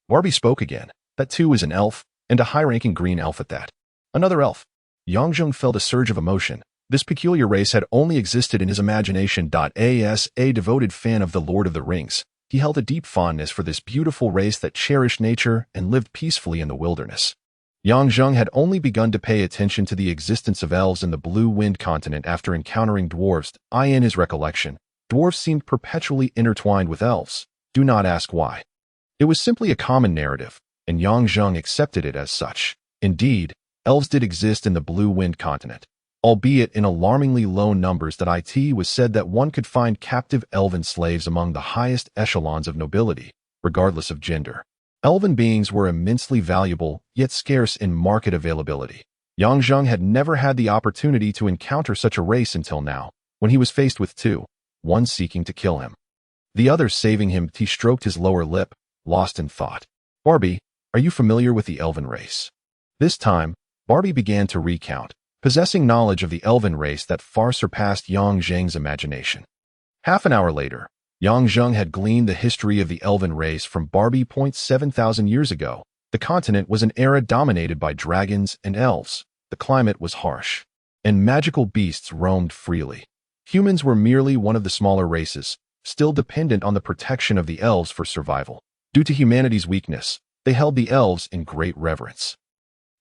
Barbie spoke again. That too is an elf, and a high-ranking green elf at that. Another elf. Yang Zheng felt a surge of emotion. This peculiar race had only existed in his imagination. As a devoted fan of The Lord of the Rings, he held a deep fondness for this beautiful race that cherished nature and lived peacefully in the wilderness. Yang Zheng had only begun to pay attention to the existence of elves in the Blue Wind continent after encountering dwarves. In his recollection, dwarves seemed perpetually intertwined with elves. Do not ask why. It was simply a common narrative, and Yang Zheng accepted it as such. Indeed, elves did exist in the Blue Wind continent, albeit in alarmingly low numbers. It was said that one could find captive elven slaves among the highest echelons of nobility, regardless of gender. Elven beings were immensely valuable, yet scarce in market availability. Yang Zheng had never had the opportunity to encounter such a race until now, when he was faced with two, one seeking to kill him, the other saving him. He stroked his lower lip, lost in thought. Barbie, are you familiar with the elven race? This time, Barbie began to recount, possessing knowledge of the elven race that far surpassed Yang Zheng's imagination. Half an hour later, Yang Zheng had gleaned the history of the elven race from Barbie. 7,000 years ago, the continent was an era dominated by dragons and elves. The climate was harsh, and magical beasts roamed freely. Humans were merely one of the smaller races, still dependent on the protection of the elves for survival. Due to humanity's weakness, they held the elves in great reverence.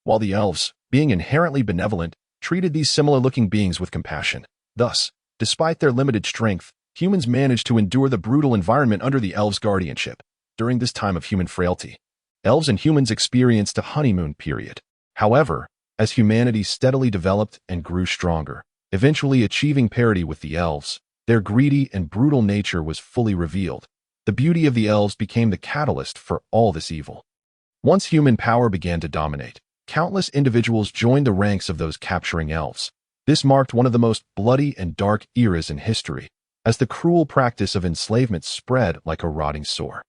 While the elves, being inherently benevolent, treated these similar-looking beings with compassion. Thus, despite their limited strength, humans managed to endure the brutal environment under the elves' guardianship. During this time of human frailty, elves and humans experienced a honeymoon period. However, as humanity steadily developed and grew stronger, eventually achieving parity with the elves, their greedy and brutal nature was fully revealed. The beauty of the elves became the catalyst for all this evil. Once human power began to dominate, countless individuals joined the ranks of those capturing elves. This marked one of the most bloody and dark eras in history, as the cruel practice of enslavement spread like a rotting sore.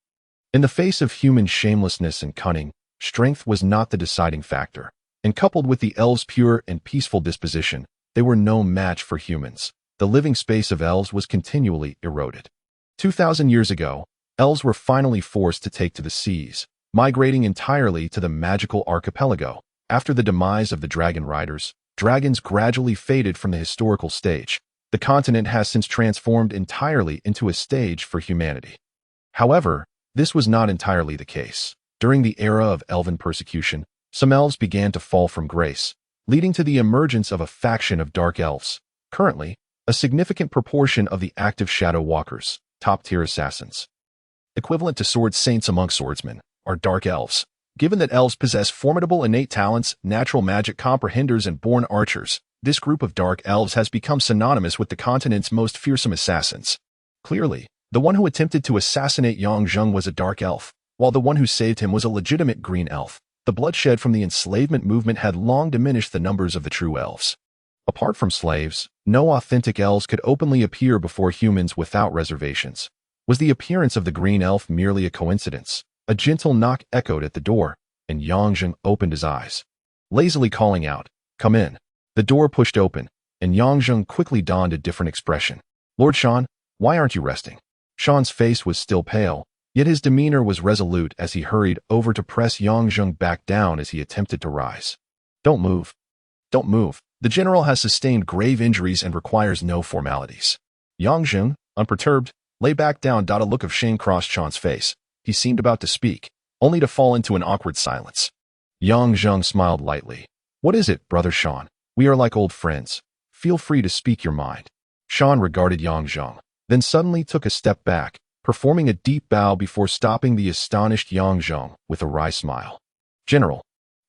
In the face of human shamelessness and cunning, strength was not the deciding factor, and coupled with the elves' pure and peaceful disposition, they were no match for humans. The living space of elves was continually eroded. 2,000 years ago, elves were finally forced to take to the seas, migrating entirely to the magical archipelago. After the demise of the dragon riders, dragons gradually faded from the historical stage. The continent has since transformed entirely into a stage for humanity. However, this was not entirely the case. During the era of elven persecution, some elves began to fall from grace, leading to the emergence of a faction of dark elves. Currently, a significant proportion of the active shadow walkers, top-tier assassins, equivalent to sword saints among swordsmen, are dark elves. Given that elves possess formidable innate talents, natural magic comprehenders, and born archers, this group of dark elves has become synonymous with the continent's most fearsome assassins. Clearly, the one who attempted to assassinate Yang Zheng was a dark elf, while the one who saved him was a legitimate green elf. The bloodshed from the enslavement movement had long diminished the numbers of the true elves. Apart from slaves, no authentic elves could openly appear before humans without reservations. Was the appearance of the green elf merely a coincidence? A gentle knock echoed at the door, and Yang Zheng opened his eyes, lazily calling out, "Come in." The door pushed open, and Yang Zheng quickly donned a different expression. "Lord Shan, why aren't you resting?" Shan's face was still pale, yet his demeanor was resolute as he hurried over to press Yang Zheng back down as he attempted to rise. "Don't move. Don't move. The general has sustained grave injuries and requires no formalities." Yang Zheng, unperturbed, lay back down. A look of shame crossed Shan's face. He seemed about to speak, only to fall into an awkward silence. Yang Zheng smiled lightly. "What is it, Brother Shan? We are like old friends. Feel free to speak your mind." Shan regarded Yang Zheng, then suddenly took a step back, performing a deep bow before stopping the astonished Yang Zheng with a wry smile. "General,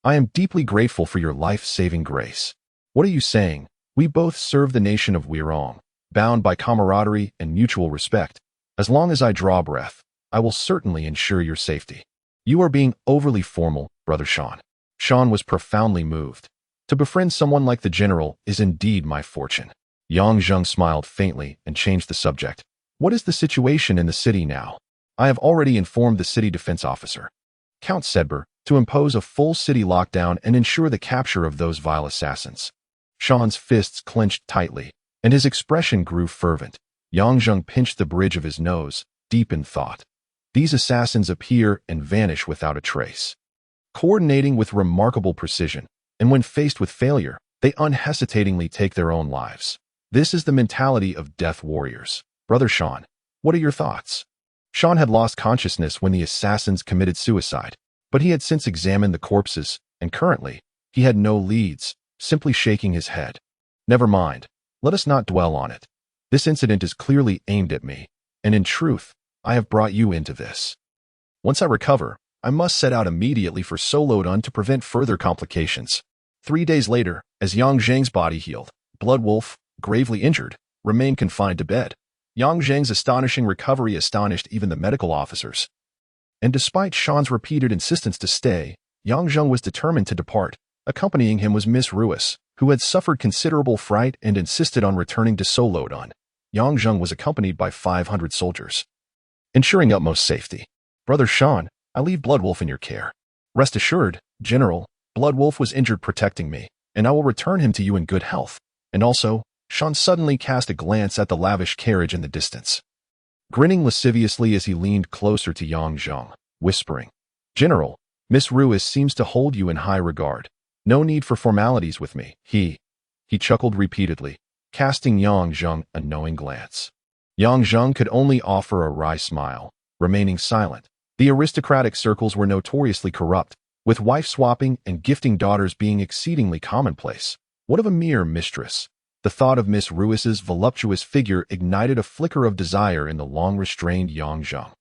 I am deeply grateful for your life-saving grace. What are you saying? We both serve the nation of Wirong, bound by camaraderie and mutual respect. As long as I draw breath, I will certainly ensure your safety. You are being overly formal, Brother Sean. Sean was profoundly moved. To befriend someone like the general is indeed my fortune. Yang Zheng smiled faintly and changed the subject. What is the situation in the city now? I have already informed the city defense officer, Count Sedber, to impose a full city lockdown and ensure the capture of those vile assassins. Sean's fists clenched tightly, and his expression grew fervent. Yang Zheng pinched the bridge of his nose, deep in thought. These assassins appear and vanish without a trace, coordinating with remarkable precision, and when faced with failure, they unhesitatingly take their own lives. This is the mentality of death warriors. Brother Sean, what are your thoughts? Sean had lost consciousness when the assassins committed suicide, but he had since examined the corpses, and currently, he had no leads, simply shaking his head. Never mind, let us not dwell on it. This incident is clearly aimed at me, and in truth, I have brought you into this. Once I recover, I must set out immediately for Solodon to prevent further complications. 3 days later, as Yang Zheng's body healed, Bloodwolf, gravely injured, remained confined to bed. Yang Zheng's astonishing recovery astonished even the medical officers. And despite Sean's repeated insistence to stay, Yang Zheng was determined to depart. Accompanying him was Miss Ruiz, who had suffered considerable fright and insisted on returning to Solodon. Yang Zheng was accompanied by 500 soldiers, ensuring utmost safety. Brother Sean, I leave Bloodwolf in your care. Rest assured, General, Bloodwolf was injured protecting me, and I will return him to you in good health. And also, Sean suddenly cast a glance at the lavish carriage in the distance, grinning lasciviously as he leaned closer to Yang Zheng, whispering, General, Miss Ruiz seems to hold you in high regard. No need for formalities with me. He chuckled repeatedly, casting Yang Zheng a knowing glance. Yang Zheng could only offer a wry smile, remaining silent. The aristocratic circles were notoriously corrupt, with wife-swapping and gifting daughters being exceedingly commonplace. What of a mere mistress? The thought of Miss Ruiz's voluptuous figure ignited a flicker of desire in the long-restrained Yang Zheng.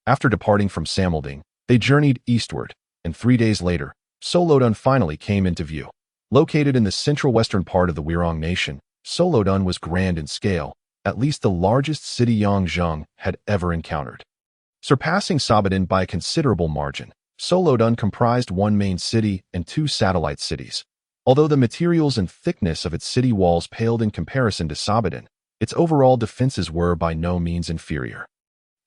After departing from Samelding, they journeyed eastward, and 3 days later, Solodon finally came into view. Located in the central-western part of the Wirong nation, Solodon was grand in scale, at least the largest city Yang Zheng had ever encountered. Surpassing Sabadan by a considerable margin, Solodon comprised one main city and 2 satellite cities. Although the materials and thickness of its city walls paled in comparison to Sabadan, its overall defenses were by no means inferior.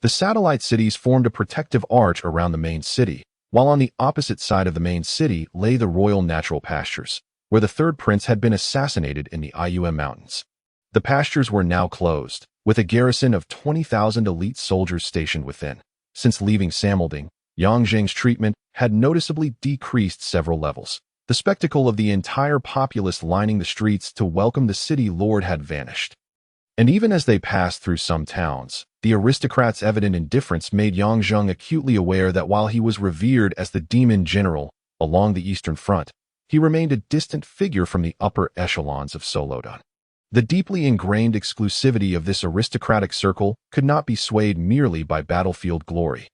The satellite cities formed a protective arch around the main city, while on the opposite side of the main city lay the royal natural pastures, where the third prince had been assassinated in the Ium Mountains. The pastures were now closed, with a garrison of 20,000 elite soldiers stationed within. Since leaving Samelding, Yang Zheng's treatment had noticeably decreased several levels. The spectacle of the entire populace lining the streets to welcome the city lord had vanished. And even as they passed through some towns, the aristocrats' evident indifference made Yang Zheng acutely aware that while he was revered as the demon general along the eastern front, he remained a distant figure from the upper echelons of Solodon. The deeply ingrained exclusivity of this aristocratic circle could not be swayed merely by battlefield glory.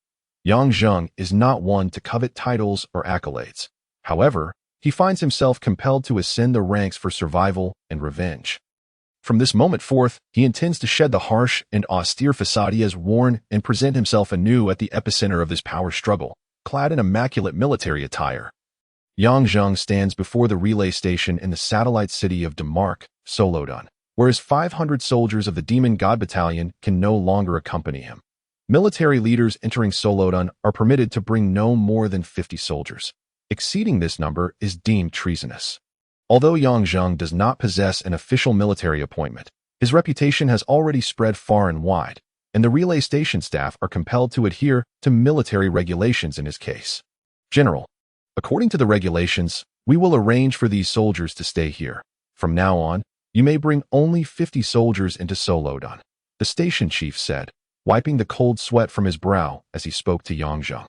Yang Zheng is not one to covet titles or accolades. However, he finds himself compelled to ascend the ranks for survival and revenge. From this moment forth, he intends to shed the harsh and austere facade he has worn and present himself anew at the epicenter of this power struggle, clad in immaculate military attire. Yang Zheng stands before the relay station in the satellite city of Demark, Solodon, whereas 500 soldiers of the Demon God Battalion can no longer accompany him. Military leaders entering Solodon are permitted to bring no more than 50 soldiers. Exceeding this number is deemed treasonous. Although Yang Zheng does not possess an official military appointment, his reputation has already spread far and wide, and the relay station staff are compelled to adhere to military regulations in his case. General, according to the regulations, we will arrange for these soldiers to stay here. From now on, you may bring only 50 soldiers into Solodon, the station chief said, wiping the cold sweat from his brow as he spoke to Yang Zheng.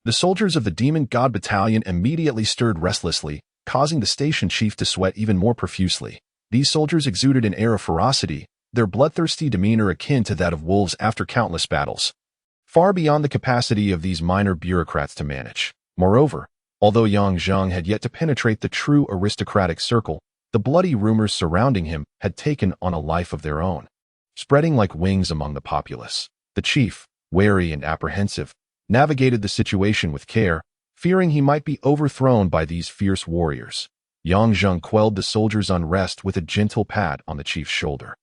The soldiers of the Demon God Battalion immediately stirred restlessly, causing the station chief to sweat even more profusely. These soldiers exuded an air of ferocity, their bloodthirsty demeanor akin to that of wolves after countless battles, far beyond the capacity of these minor bureaucrats to manage. Moreover, although Yang Zheng had yet to penetrate the true aristocratic circle, the bloody rumors surrounding him had taken on a life of their own, spreading like wings among the populace. The chief, wary and apprehensive, navigated the situation with care, fearing he might be overthrown by these fierce warriors. Yang Zheng quelled the soldiers' unrest with a gentle pat on the chief's shoulder.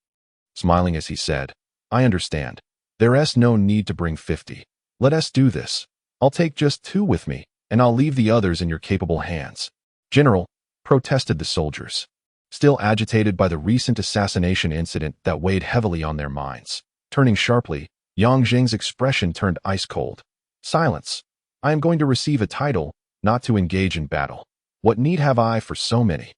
Smiling as he said, "I understand. There's no need to bring 50. Let us do this. I'll take just 2 with me, and I'll leave the others in your capable hands." "General," protested the soldiers, still agitated by the recent assassination incident that weighed heavily on their minds. Turning sharply, Yang Zheng's expression turned ice-cold. "Silence. I am going to receive a title, not to engage in battle. What need have I for so many?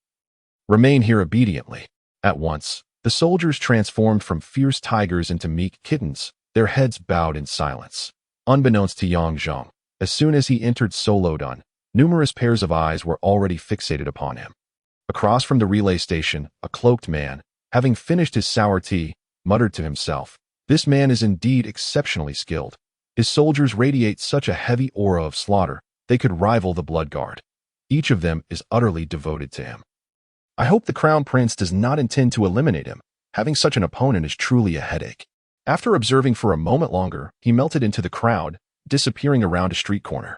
Remain here obediently." At once, the soldiers transformed from fierce tigers into meek kittens, their heads bowed in silence. Unbeknownst to Yang Zheng, as soon as he entered Solodun, numerous pairs of eyes were already fixated upon him. Across from the relay station, a cloaked man, having finished his sour tea, muttered to himself, "This man is indeed exceptionally skilled. His soldiers radiate such a heavy aura of slaughter, they could rival the Blood Guard. Each of them is utterly devoted to him. I hope the Crown Prince does not intend to eliminate him. Having such an opponent is truly a headache." After observing for a moment longer, he melted into the crowd, disappearing around a street corner.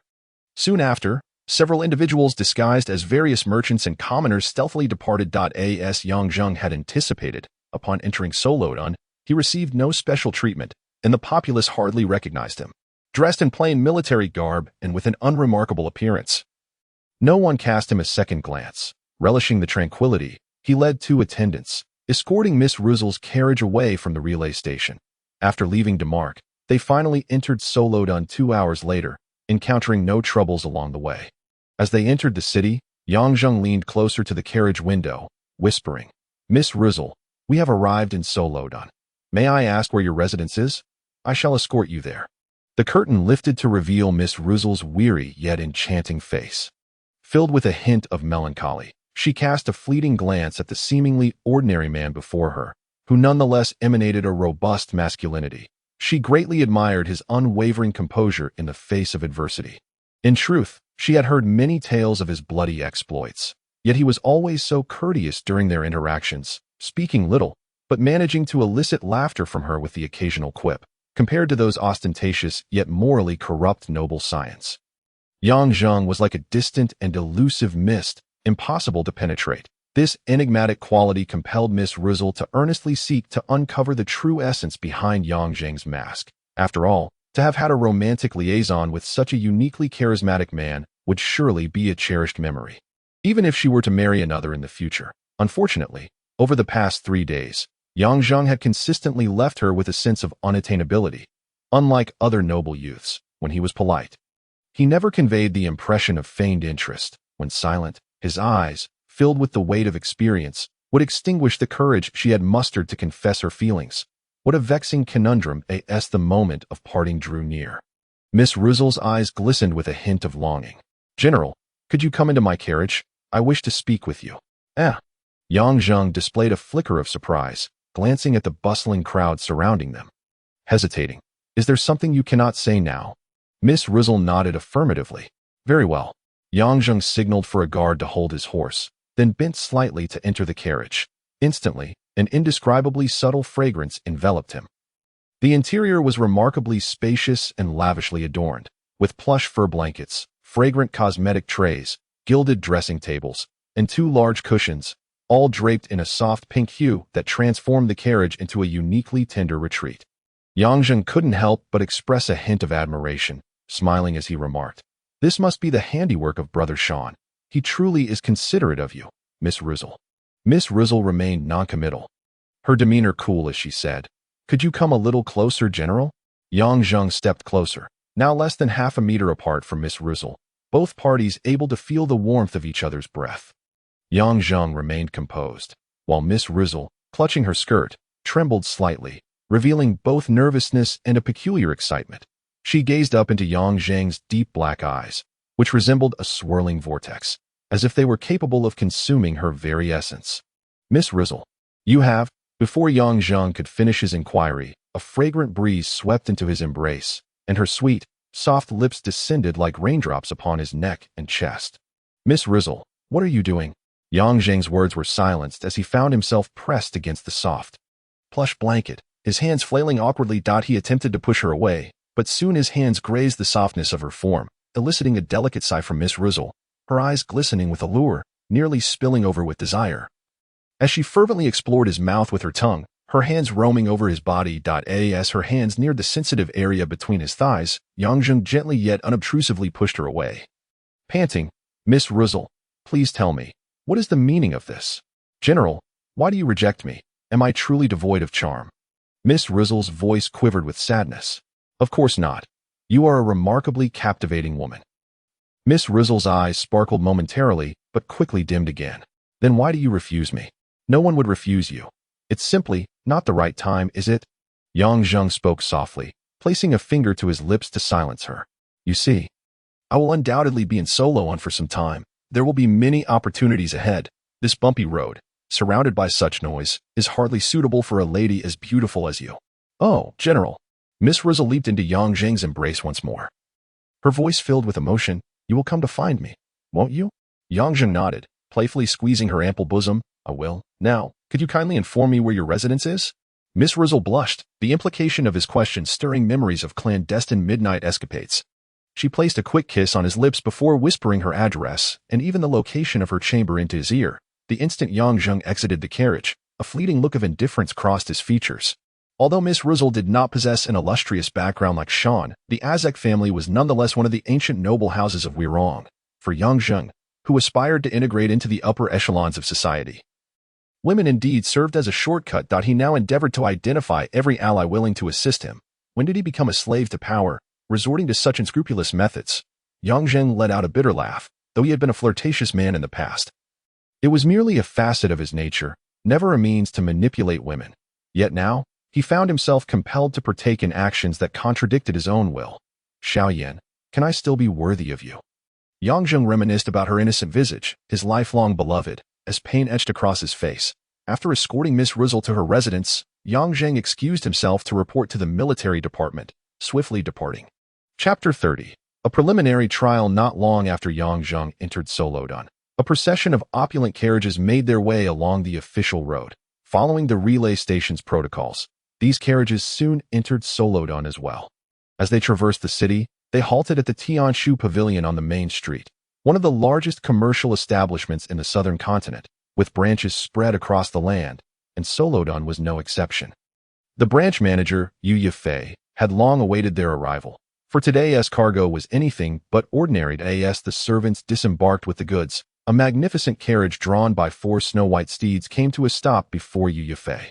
Soon after, several individuals disguised as various merchants and commoners stealthily departed. As Yang Zheng had anticipated, upon entering Solodun, he received no special treatment, and the populace hardly recognized him. Dressed in plain military garb and with an unremarkable appearance, no one cast him a second glance. Relishing the tranquility, he led 2 attendants, escorting Miss Ruzel's carriage away from the relay station. After leaving Demark, they finally entered Solodun 2 hours later, encountering no troubles along the way. As they entered the city, Yang Zheng leaned closer to the carriage window, whispering, "Miss Ruzel, we have arrived in Solodun. May I ask where your residence is? I shall escort you there." The curtain lifted to reveal Miss Ruzel's weary yet enchanting face. Filled with a hint of melancholy, she cast a fleeting glance at the seemingly ordinary man before her, who nonetheless emanated a robust masculinity. She greatly admired his unwavering composure in the face of adversity. In truth, she had heard many tales of his bloody exploits, yet he was always so courteous during their interactions, speaking little, but managing to elicit laughter from her with the occasional quip, compared to those ostentatious yet morally corrupt noble scions. Yang Zheng was like a distant and elusive mist, impossible to penetrate. This enigmatic quality compelled Miss Ruzel to earnestly seek to uncover the true essence behind Yang Zheng's mask. After all, to have had a romantic liaison with such a uniquely charismatic man would surely be a cherished memory, even if she were to marry another in the future. Unfortunately, over the past 3 days, Yang Zheng had consistently left her with a sense of unattainability. Unlike other noble youths, when he was polite, he never conveyed the impression of feigned interest. When silent, his eyes, filled with the weight of experience, would extinguish the courage she had mustered to confess her feelings. What a vexing conundrum as the moment of parting drew near. Miss Ruzel's eyes glistened with a hint of longing. "General, could you come into my carriage? I wish to speak with you." Yang Zheng displayed a flicker of surprise, glancing at the bustling crowd surrounding them. Hesitating, "Is there something you cannot say now?" Miss Ruzel nodded affirmatively. "Very well." Yang Zheng signaled for a guard to hold his horse, then bent slightly to enter the carriage. Instantly, an indescribably subtle fragrance enveloped him. The interior was remarkably spacious and lavishly adorned, with plush fur blankets, fragrant cosmetic trays, gilded dressing tables, and 2 large cushions, all draped in a soft pink hue that transformed the carriage into a uniquely tender retreat. Yang Zheng couldn't help but express a hint of admiration, smiling as he remarked, "This must be the handiwork of Brother Sean. He truly is considerate of you, Miss Ruzel." Miss Ruzel remained noncommittal, her demeanor cool as she said, "Could you come a little closer, General?" Yang Zheng stepped closer, now less than half a meter apart from Miss Ruzel, both parties able to feel the warmth of each other's breath. Yang Zheng remained composed, while Miss Ruzel, clutching her skirt, trembled slightly, revealing both nervousness and a peculiar excitement. She gazed up into Yang Zheng's deep black eyes, which resembled a swirling vortex, as if they were capable of consuming her very essence. "Miss Ruzel, you have—" Before Yang Zheng could finish his inquiry, a fragrant breeze swept into his embrace, and her sweet, soft lips descended like raindrops upon his neck and chest. "Miss Ruzel, what are you doing?" Yang Zheng's words were silenced as he found himself pressed against the soft, plush blanket, his hands flailing awkwardly. He attempted to push her away, but soon his hands grazed the softness of her form, eliciting a delicate sigh from Miss Rizzle, her eyes glistening with allure, nearly spilling over with desire. As she fervently explored his mouth with her tongue, her hands roaming over his body. As her hands neared the sensitive area between his thighs, Yang Zheng gently yet unobtrusively pushed her away. Panting, Miss Rizzle, please tell me, what is the meaning of this? General, why do you reject me? Am I truly devoid of charm? Miss Rizzle's voice quivered with sadness. Of course not. You are a remarkably captivating woman. Miss Rizzle's eyes sparkled momentarily, but quickly dimmed again. Then why do you refuse me? No one would refuse you. It's simply not the right time, is it? Yang Zheng spoke softly, placing a finger to his lips to silence her. You see, I will undoubtedly be in solo on for some time. There will be many opportunities ahead. This bumpy road, surrounded by such noise, is hardly suitable for a lady as beautiful as you. Oh, General. Miss Rizzle leaped into Yang Zheng's embrace once more. Her voice filled with emotion. You will come to find me, won't you? Yang Zheng nodded, playfully squeezing her ample bosom. I will. Now, could you kindly inform me where your residence is? Miss Rizzle blushed, the implication of his question stirring memories of clandestine midnight escapades. She placed a quick kiss on his lips before whispering her address and even the location of her chamber into his ear. The instant Yang Zheng exited the carriage, a fleeting look of indifference crossed his features. Although Miss Rizzle did not possess an illustrious background like Shan, the Azek family was nonetheless one of the ancient noble houses of Wirong. For Yang Zheng, who aspired to integrate into the upper echelons of society, women indeed served as a shortcut. He now endeavored to identify every ally willing to assist him. When did he become a slave to power, resorting to such unscrupulous methods? Yang Zheng let out a bitter laugh, though he had been a flirtatious man in the past. It was merely a facet of his nature, never a means to manipulate women. Yet now, he found himself compelled to partake in actions that contradicted his own will. Xiaoyan, can I still be worthy of you? Yang Zheng reminisced about her innocent visage, his lifelong beloved, as pain etched across his face. After escorting Miss Rizzle to her residence, Yang Zheng excused himself to report to the military department, swiftly departing. Chapter 30. A preliminary trial. Not long after Yang Zheng entered Solodon, a procession of opulent carriages made their way along the official road. Following the relay station's protocols, these carriages soon entered Solodon as well. As they traversed the city, they halted at the Tianshu Pavilion on the main street, one of the largest commercial establishments in the southern continent, with branches spread across the land, and Solodon was no exception. The branch manager, Yu Yifei, had long awaited their arrival. For today's cargo was anything but ordinary. As the servants disembarked with the goods, a magnificent carriage drawn by 4 snow-white steeds came to a stop before Yu Yifei.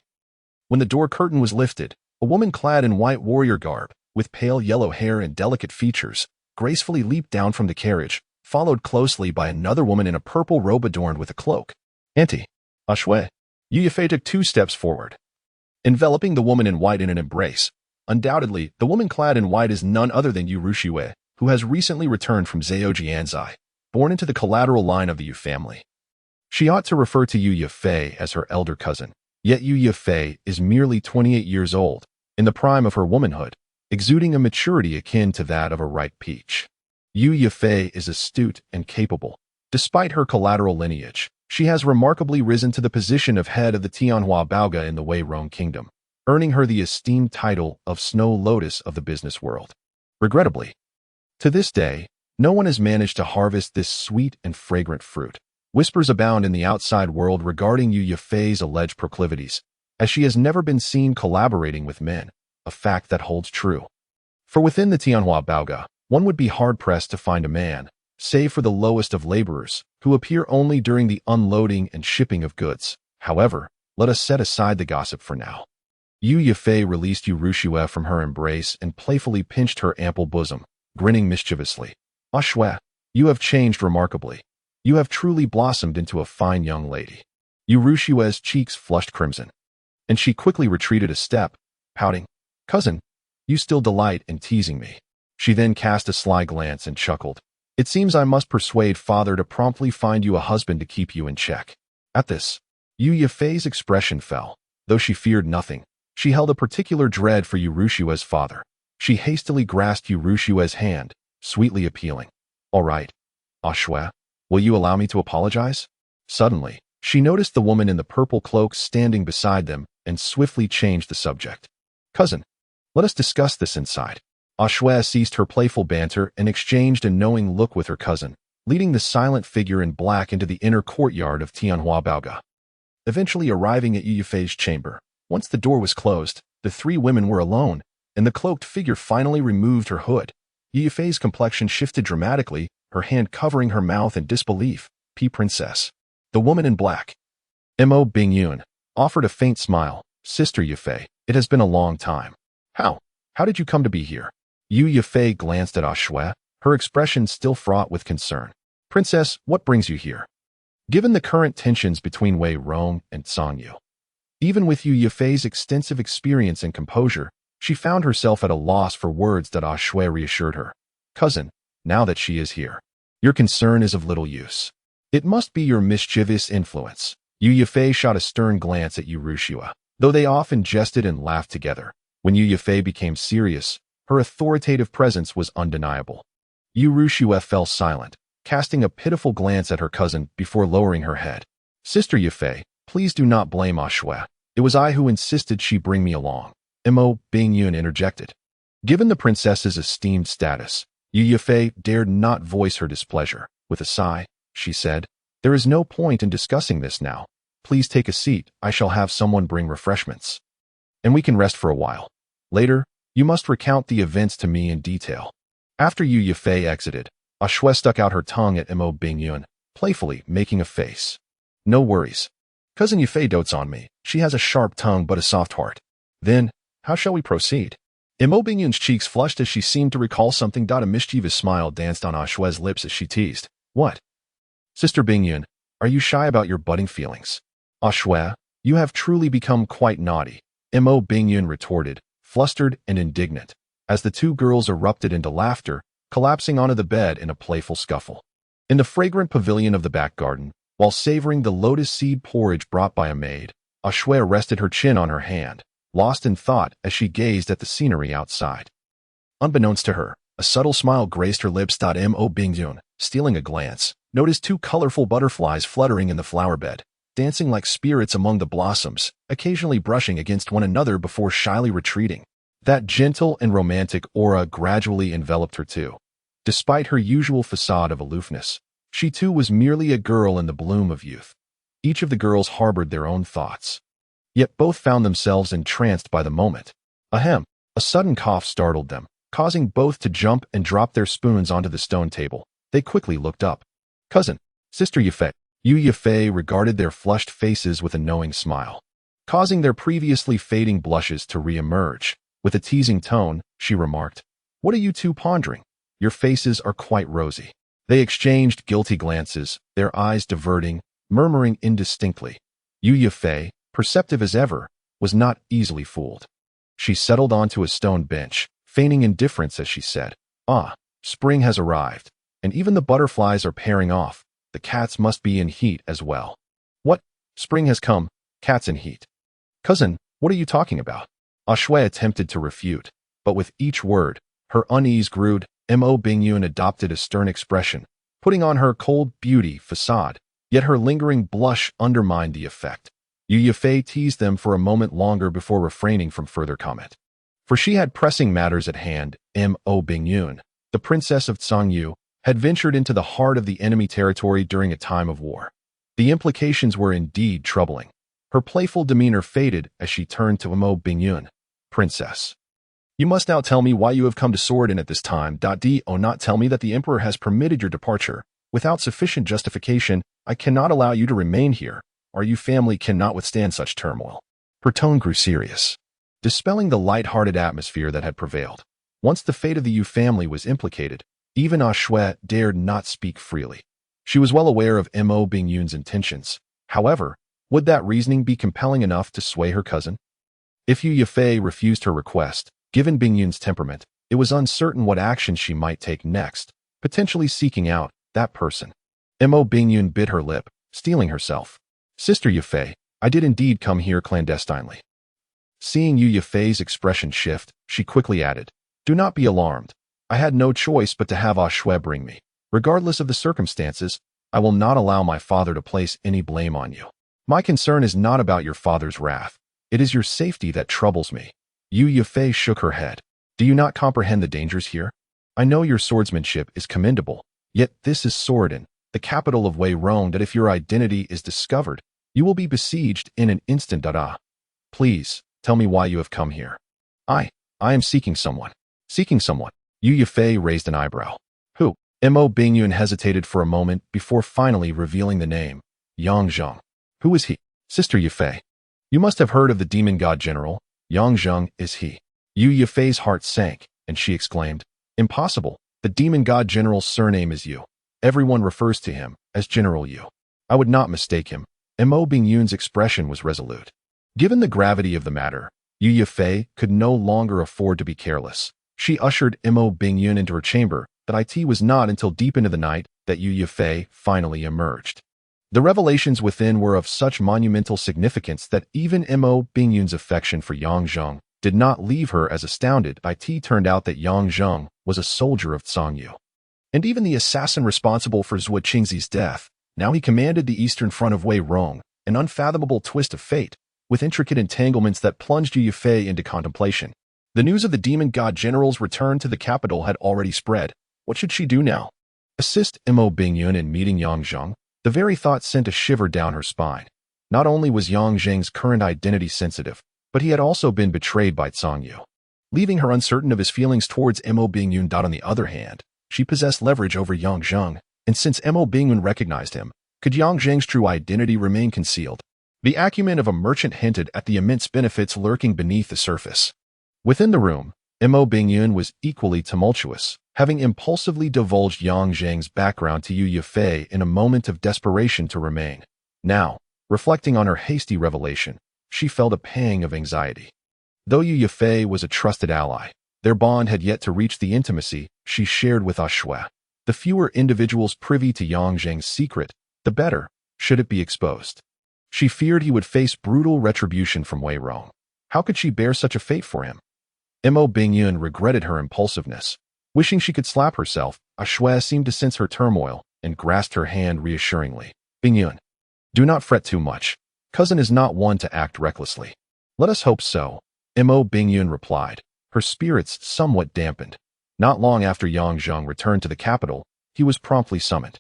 When the door curtain was lifted, a woman clad in white warrior garb, with pale yellow hair and delicate features, gracefully leaped down from the carriage, followed closely by another woman in a purple robe adorned with a cloak. Auntie, Ashue. Yu Yifei took 2 steps forward, enveloping the woman in white in an embrace. Undoubtedly, the woman clad in white is none other than Yu Rushue, who has recently returned from Zheoji Anzai, born into the collateral line of the Yu family. She ought to refer to Yu Yifei as her elder cousin, yet Yu Yifei is merely 28 years old, in the prime of her womanhood, exuding a maturity akin to that of a ripe peach. Yu Yifei is astute and capable. Despite her collateral lineage, she has remarkably risen to the position of head of the Tianhua Baoga in the Weirong Kingdom, earning her the esteemed title of Snow Lotus of the business world. Regrettably, to this day, no one has managed to harvest this sweet and fragrant fruit. Whispers abound in the outside world regarding Yu Yifei's alleged proclivities, as she has never been seen collaborating with men, a fact that holds true. For within the Tianhua Baoga, one would be hard-pressed to find a man, save for the lowest of laborers, who appear only during the unloading and shipping of goods. However, let us set aside the gossip for now. Yu Yifei released Yu Rushue from her embrace and playfully pinched her ample bosom, grinning mischievously. Ashue, you have changed remarkably. You have truly blossomed into a fine young lady. Yu Rushue's cheeks flushed crimson, and she quickly retreated a step, pouting. Cousin, you still delight in teasing me. She then cast a sly glance and chuckled. It seems I must persuade father to promptly find you a husband to keep you in check. At this, Yu Yifei's expression fell. Though she feared nothing, she held a particular dread for Yu Rushue's father. She hastily grasped Yu Rushue's hand, sweetly appealing. All right, Ashue, will you allow me to apologize? Suddenly, she noticed the woman in the purple cloak standing beside them and swiftly changed the subject. Cousin, let us discuss this inside. Ashue ceased her playful banter and exchanged a knowing look with her cousin, leading the silent figure in black into the inner courtyard of Tianhua Baoga. Eventually arriving at Yu Yufei's chamber, once the door was closed, the three women were alone, and the cloaked figure finally removed her hood. Yu Yufei's complexion shifted dramatically, her hand covering her mouth in disbelief. Princess. The woman in black, Mo Bingyun, offered a faint smile. Sister Yufei, it has been a long time. How did you come to be here? Yu Yufei glanced at Ashue, her expression still fraught with concern. Princess, what brings you here? Given the current tensions between Wei Rong and Songyu, even with Yu Yufei's extensive experience and composure, she found herself at a loss for words that Ashue reassured her. Cousin, now that she is here, your concern is of little use. It must be your mischievous influence. Yu Yufei shot a stern glance at Yu Rushua. Though they often jested and laughed together, when Yu Yufei became serious, her authoritative presence was undeniable. Yu Rushua fell silent, casting a pitiful glance at her cousin before lowering her head. Sister Yufei, please do not blame Ashue. It was I who insisted she bring me along. Mo Bingyun interjected. Given the princess's esteemed status, Yu Yufei dared not voice her displeasure. With a sigh, she said, there is no point in discussing this now. Please take a seat, I shall have someone bring refreshments. And we can rest for a while. Later, you must recount the events to me in detail. After Yu Yufei exited, Ashue stuck out her tongue at Mo Bingyun, playfully making a face. No worries. Cousin Yufei dotes on me. She has a sharp tongue but a soft heart. Then, how shall we proceed? Mo Bingyun's cheeks flushed as she seemed to recall something. A mischievous smile danced on Ashue's lips as she teased. What? Sister Bingyun, are you shy about your budding feelings? Ashue, you have truly become quite naughty, Mo Bingyun retorted, flustered and indignant, as the two girls erupted into laughter, collapsing onto the bed in a playful scuffle. In the fragrant pavilion of the back garden, while savoring the lotus seed porridge brought by a maid, Ashue rested her chin on her hand, lost in thought as she gazed at the scenery outside. Unbeknownst to her, a subtle smile graced her lips. Mo Bingyun, stealing a glance, noticed two colorful butterflies fluttering in the flower bed, dancing like spirits among the blossoms, occasionally brushing against one another before shyly retreating. That gentle and romantic aura gradually enveloped her too. Despite her usual facade of aloofness, she too was merely a girl in the bloom of youth. Each of the girls harbored their own thoughts. Yet both found themselves entranced by the moment. Ahem! A sudden cough startled them, causing both to jump and drop their spoons onto the stone table. They quickly looked up. Cousin, Sister Yufei. Yu Yufei regarded their flushed faces with a knowing smile, causing their previously fading blushes to re-emerge. With a teasing tone, she remarked, What are you two pondering? Your faces are quite rosy. They exchanged guilty glances, their eyes diverting, murmuring indistinctly. Yu Yufei, perceptive as ever, was not easily fooled. She settled onto a stone bench, feigning indifference as she said, Ah, spring has arrived, and even the butterflies are pairing off. The cats must be in heat as well. What? Spring has come, cats in heat. Cousin, what are you talking about? Ashue attempted to refute, but with each word, her unease grew. Mo Bingyun adopted a stern expression, putting on her cold beauty facade, yet her lingering blush undermined the effect. Yu Yufei teased them for a moment longer before refraining from further comment. For she had pressing matters at hand. Mo Bingyun, the princess of Songyu, had ventured into the heart of the enemy territory during a time of war. The implications were indeed troubling. Her playful demeanor faded as she turned to Mo Bingyun. Princess, you must now tell me why you have come to Sword Inn at this time. Do not tell me that the Emperor has permitted your departure. Without sufficient justification, I cannot allow you to remain here. Our Yu family cannot withstand such turmoil. Her tone grew serious, dispelling the light-hearted atmosphere that had prevailed. Once the fate of the Yu family was implicated, even Ashue dared not speak freely. She was well aware of Mo Bingyun's intentions. However, would that reasoning be compelling enough to sway her cousin? If Yu Yufei refused her request, given Bingyun's temperament, it was uncertain what action she might take next, potentially seeking out that person. Mo Bingyun bit her lip, steeling herself. Sister Yufei, I did indeed come here clandestinely. Seeing Yu Yufei's expression shift, she quickly added, Do not be alarmed. I had no choice but to have Ashue bring me. Regardless of the circumstances, I will not allow my father to place any blame on you. My concern is not about your father's wrath. It is your safety that troubles me. Yu Yifei shook her head. Do you not comprehend the dangers here? I know your swordsmanship is commendable, yet this is Scrutiny, the capital of Wei Rong, that if your identity is discovered, you will be besieged in an instant. Please, tell me why you have come here. I am seeking someone. Seeking someone. Yu Yifei raised an eyebrow. Who? Mo Bingyun hesitated for a moment before finally revealing the name. Yang Zheng. Who is he? Sister Yifei. You must have heard of the demon god general. Yang Zheng is he. Yu Yifei's heart sank, and she exclaimed, Impossible. The demon god general's surname is Yu. Everyone refers to him as General Yu. I would not mistake him. Mo Bingyun's expression was resolute. Given the gravity of the matter, Yu Yifei could no longer afford to be careless. She ushered Mo Bingyun into her chamber, but it was not until deep into the night that Yu Yifei finally emerged. The revelations within were of such monumental significance that even Mo Bingyun's affection for Yang Zheng did not leave her as astounded. It turned out that Yang Zheng was a soldier of Zhongyu, and even the assassin responsible for Zhou Qingzi's death. Now he commanded the eastern front of Wei Rong, an unfathomable twist of fate, with intricate entanglements that plunged Yu Yifei into contemplation. The news of the demon god general's return to the capital had already spread. What should she do now? Assist Mo Bingyun in meeting Yang Zheng? The very thought sent a shiver down her spine. Not only was Yang Zheng's current identity sensitive, but he had also been betrayed by Zhongyu, leaving her uncertain of his feelings towards Mo Bingyun. On the other hand, she possessed leverage over Yang Zheng, and since Mo Bingyun recognized him, could Yang Zheng's true identity remain concealed? The acumen of a merchant hinted at the immense benefits lurking beneath the surface. Within the room, Mo Bingyun was equally tumultuous, having impulsively divulged Yang Zheng's background to Yu Yifei in a moment of desperation to remain. Now, reflecting on her hasty revelation, she felt a pang of anxiety. Though Yu Yifei was a trusted ally, their bond had yet to reach the intimacy she shared with Shui. The fewer individuals privy to Yang Zheng's secret, the better, should it be exposed. She feared he would face brutal retribution from Wei Rong. How could she bear such a fate for him? Mo Bingyun regretted her impulsiveness. Wishing she could slap herself, Shui seemed to sense her turmoil and grasped her hand reassuringly. Bingyun, do not fret too much. Cousin is not one to act recklessly. Let us hope so, Mo Bingyun replied, her spirits somewhat dampened. Not long after Yang Zheng returned to the capital, he was promptly summoned.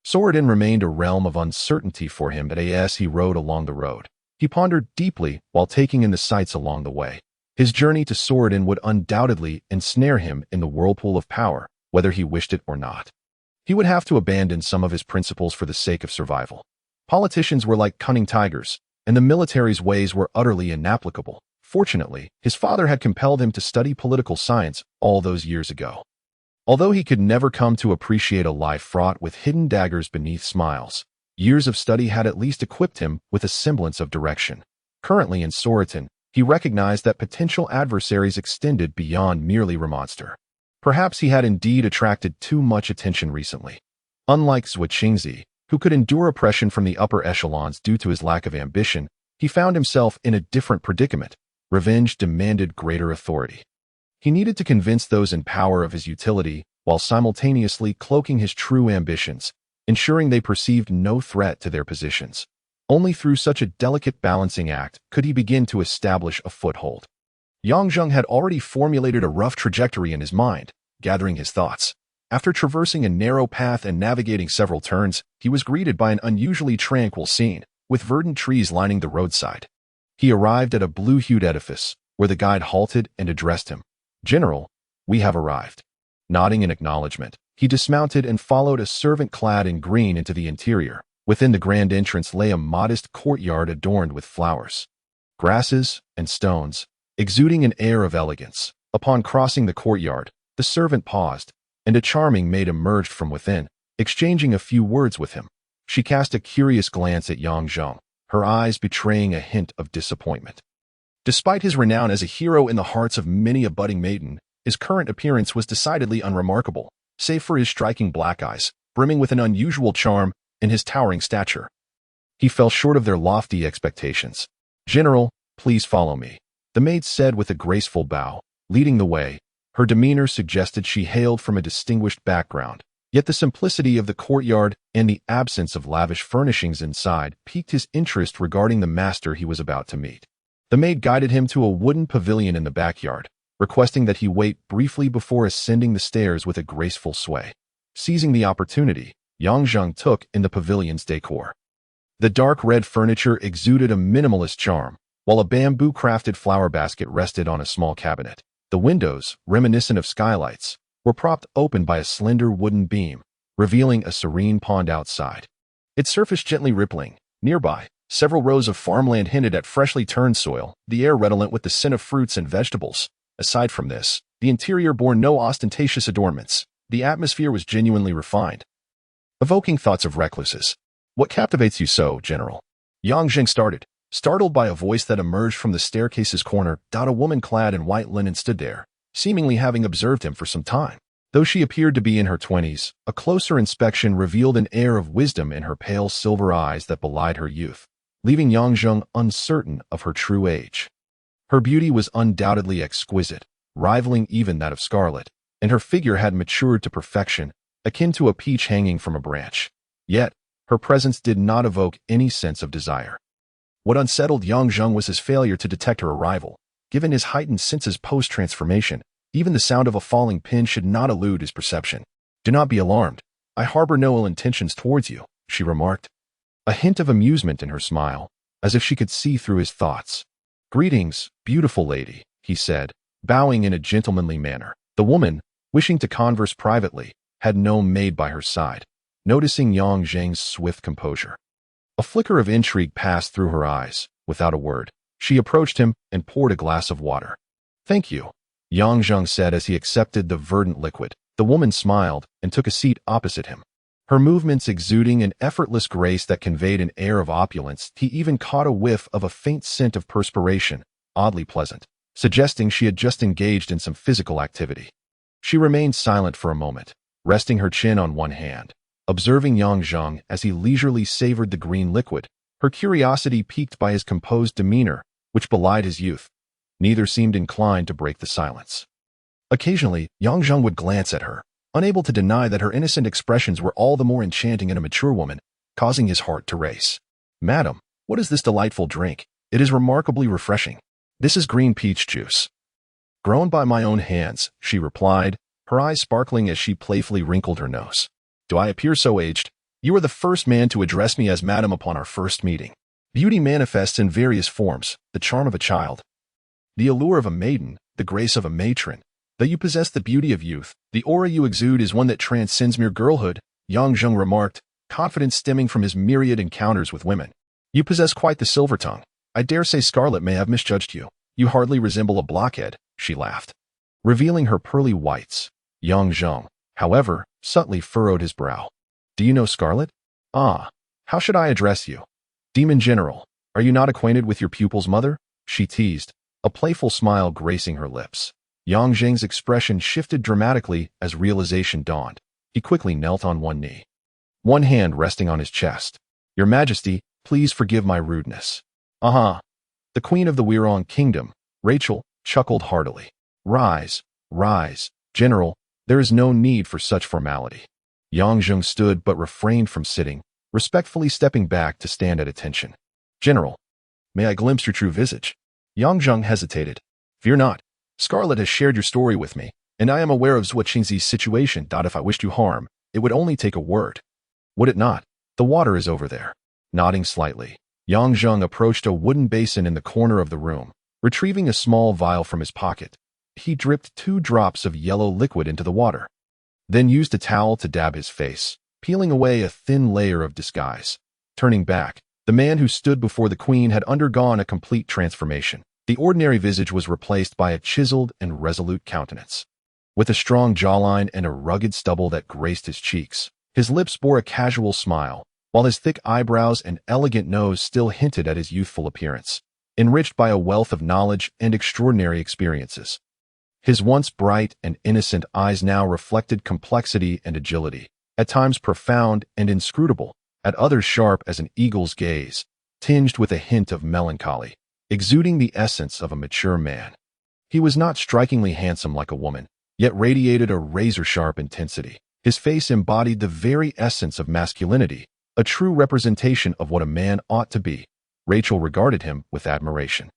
Scrutiny remained a realm of uncertainty for him as he rode along the road. He pondered deeply while taking in the sights along the way. His journey to Scrutiny would undoubtedly ensnare him in the whirlpool of power, whether he wished it or not. He would have to abandon some of his principles for the sake of survival. Politicians were like cunning tigers, and the military's ways were utterly inapplicable. Fortunately, his father had compelled him to study political science all those years ago. Although he could never come to appreciate a life fraught with hidden daggers beneath smiles, years of study had at least equipped him with a semblance of direction. Currently in Scrutiny, he recognized that potential adversaries extended beyond merely remonster. Perhaps he had indeed attracted too much attention recently. Unlike Zhou Qingzi, who could endure oppression from the upper echelons due to his lack of ambition, he found himself in a different predicament. Revenge demanded greater authority. He needed to convince those in power of his utility while simultaneously cloaking his true ambitions, ensuring they perceived no threat to their positions. Only through such a delicate balancing act could he begin to establish a foothold. Yang Zheng had already formulated a rough trajectory in his mind, gathering his thoughts. After traversing a narrow path and navigating several turns, he was greeted by an unusually tranquil scene, with verdant trees lining the roadside. He arrived at a blue-hued edifice, where the guide halted and addressed him. General, we have arrived. Nodding in acknowledgement, he dismounted and followed a servant clad in green into the interior. Within the grand entrance lay a modest courtyard adorned with flowers, grasses, and stones, exuding an air of elegance. Upon crossing the courtyard, the servant paused, and a charming maid emerged from within, exchanging a few words with him. She cast a curious glance at Yang Zheng, her eyes betraying a hint of disappointment. Despite his renown as a hero in the hearts of many a budding maiden, his current appearance was decidedly unremarkable, save for his striking black eyes, brimming with an unusual charm, and his towering stature. He fell short of their lofty expectations. General, please follow me, the maid said with a graceful bow, leading the way. Her demeanor suggested she hailed from a distinguished background, yet the simplicity of the courtyard and the absence of lavish furnishings inside piqued his interest regarding the master he was about to meet. The maid guided him to a wooden pavilion in the backyard, requesting that he wait briefly before ascending the stairs with a graceful sway. Seizing the opportunity, Yang Zheng took in the pavilion's decor. The dark red furniture exuded a minimalist charm, while a bamboo-crafted flower basket rested on a small cabinet. The windows, reminiscent of skylights, were propped open by a slender wooden beam, revealing a serene pond outside. Its surface gently rippling. Nearby, several rows of farmland hinted at freshly turned soil, the air redolent with the scent of fruits and vegetables. Aside from this, the interior bore no ostentatious adornments. The atmosphere was genuinely refined, evoking thoughts of recluses. "What captivates you so, General?" Yang Zheng started, startled by a voice that emerged from the staircase's corner. A woman clad in white linen stood there, seemingly having observed him for some time. Though she appeared to be in her 20s, a closer inspection revealed an air of wisdom in her pale silver eyes that belied her youth, leaving Yang Zheng uncertain of her true age. Her beauty was undoubtedly exquisite, rivaling even that of Scarlet, and her figure had matured to perfection, akin to a peach hanging from a branch. Yet, her presence did not evoke any sense of desire. What unsettled Yang Zheng was his failure to detect her arrival. Given his heightened senses post-transformation, even the sound of a falling pin should not elude his perception. "Do not be alarmed. I harbor no ill intentions towards you," she remarked, a hint of amusement in her smile, as if she could see through his thoughts. "Greetings, beautiful lady," he said, bowing in a gentlemanly manner. The woman, wishing to converse privately, had no maid by her side. Noticing Yang Zheng's swift composure, a flicker of intrigue passed through her eyes. Without a word, she approached him and poured a glass of water. "Thank you," Yang Zheng said as he accepted the verdant liquid. The woman smiled and took a seat opposite him, her movements exuding an effortless grace that conveyed an air of opulence. He even caught a whiff of a faint scent of perspiration, oddly pleasant, suggesting she had just engaged in some physical activity. She remained silent for a moment, resting her chin on one hand, observing Yang Zheng as he leisurely savored the green liquid, her curiosity piqued by his composed demeanor, which belied his youth. Neither seemed inclined to break the silence. Occasionally, Yang Zheng would glance at her, unable to deny that her innocent expressions were all the more enchanting in a mature woman, causing his heart to race. "Madam, what is this delightful drink? It is remarkably refreshing." "This is green peach juice, grown by my own hands," she replied, her eyes sparkling as she playfully wrinkled her nose. "Do I appear so aged? You are the first man to address me as madam upon our first meeting. Beauty manifests in various forms, the charm of a child, the allure of a maiden, the grace of a matron. Though you possess the beauty of youth, the aura you exude is one that transcends mere girlhood," Yang Zheng remarked, confidence stemming from his myriad encounters with women. "You possess quite the silver tongue. I dare say Scarlet may have misjudged you. You hardly resemble a blockhead," she laughed, revealing her pearly whites. Yang Zheng, however, subtly furrowed his brow. "Do you know Scarlet?" "Ah, how should I address you?" "Demon General, are you not acquainted with your pupil's mother?" she teased, a playful smile gracing her lips. Yang Zheng's expression shifted dramatically as realization dawned. He quickly knelt on one knee, one hand resting on his chest. "Your Majesty, please forgive my rudeness." "Aha! The Queen of the Wirong Kingdom," Rachel chuckled heartily. Rise, General, there is no need for such formality." Yang Zheng stood but refrained from sitting, respectfully stepping back to stand at attention. "General, may I glimpse your true visage?" Yang Zheng hesitated. "Fear not. Scarlet has shared your story with me, and I am aware of Zhuo Qingzi's situation. If I wished you harm, it would only take a word." "Would it not? The water is over there." Nodding slightly, Yang Zheng approached a wooden basin in the corner of the room, retrieving a small vial from his pocket. He dripped 2 drops of yellow liquid into the water, then used a towel to dab his face, peeling away a thin layer of disguise. Turning back, the man who stood before the queen had undergone a complete transformation. The ordinary visage was replaced by a chiseled and resolute countenance, with a strong jawline and a rugged stubble that graced his cheeks. His lips bore a casual smile, while his thick eyebrows and elegant nose still hinted at his youthful appearance, enriched by a wealth of knowledge and extraordinary experiences. His once bright and innocent eyes now reflected complexity and agility, at times profound and inscrutable, at others sharp as an eagle's gaze, tinged with a hint of melancholy, exuding the essence of a mature man. He was not strikingly handsome like a woman, yet radiated a razor-sharp intensity. His face embodied the very essence of masculinity, a true representation of what a man ought to be. Rachel regarded him with admiration.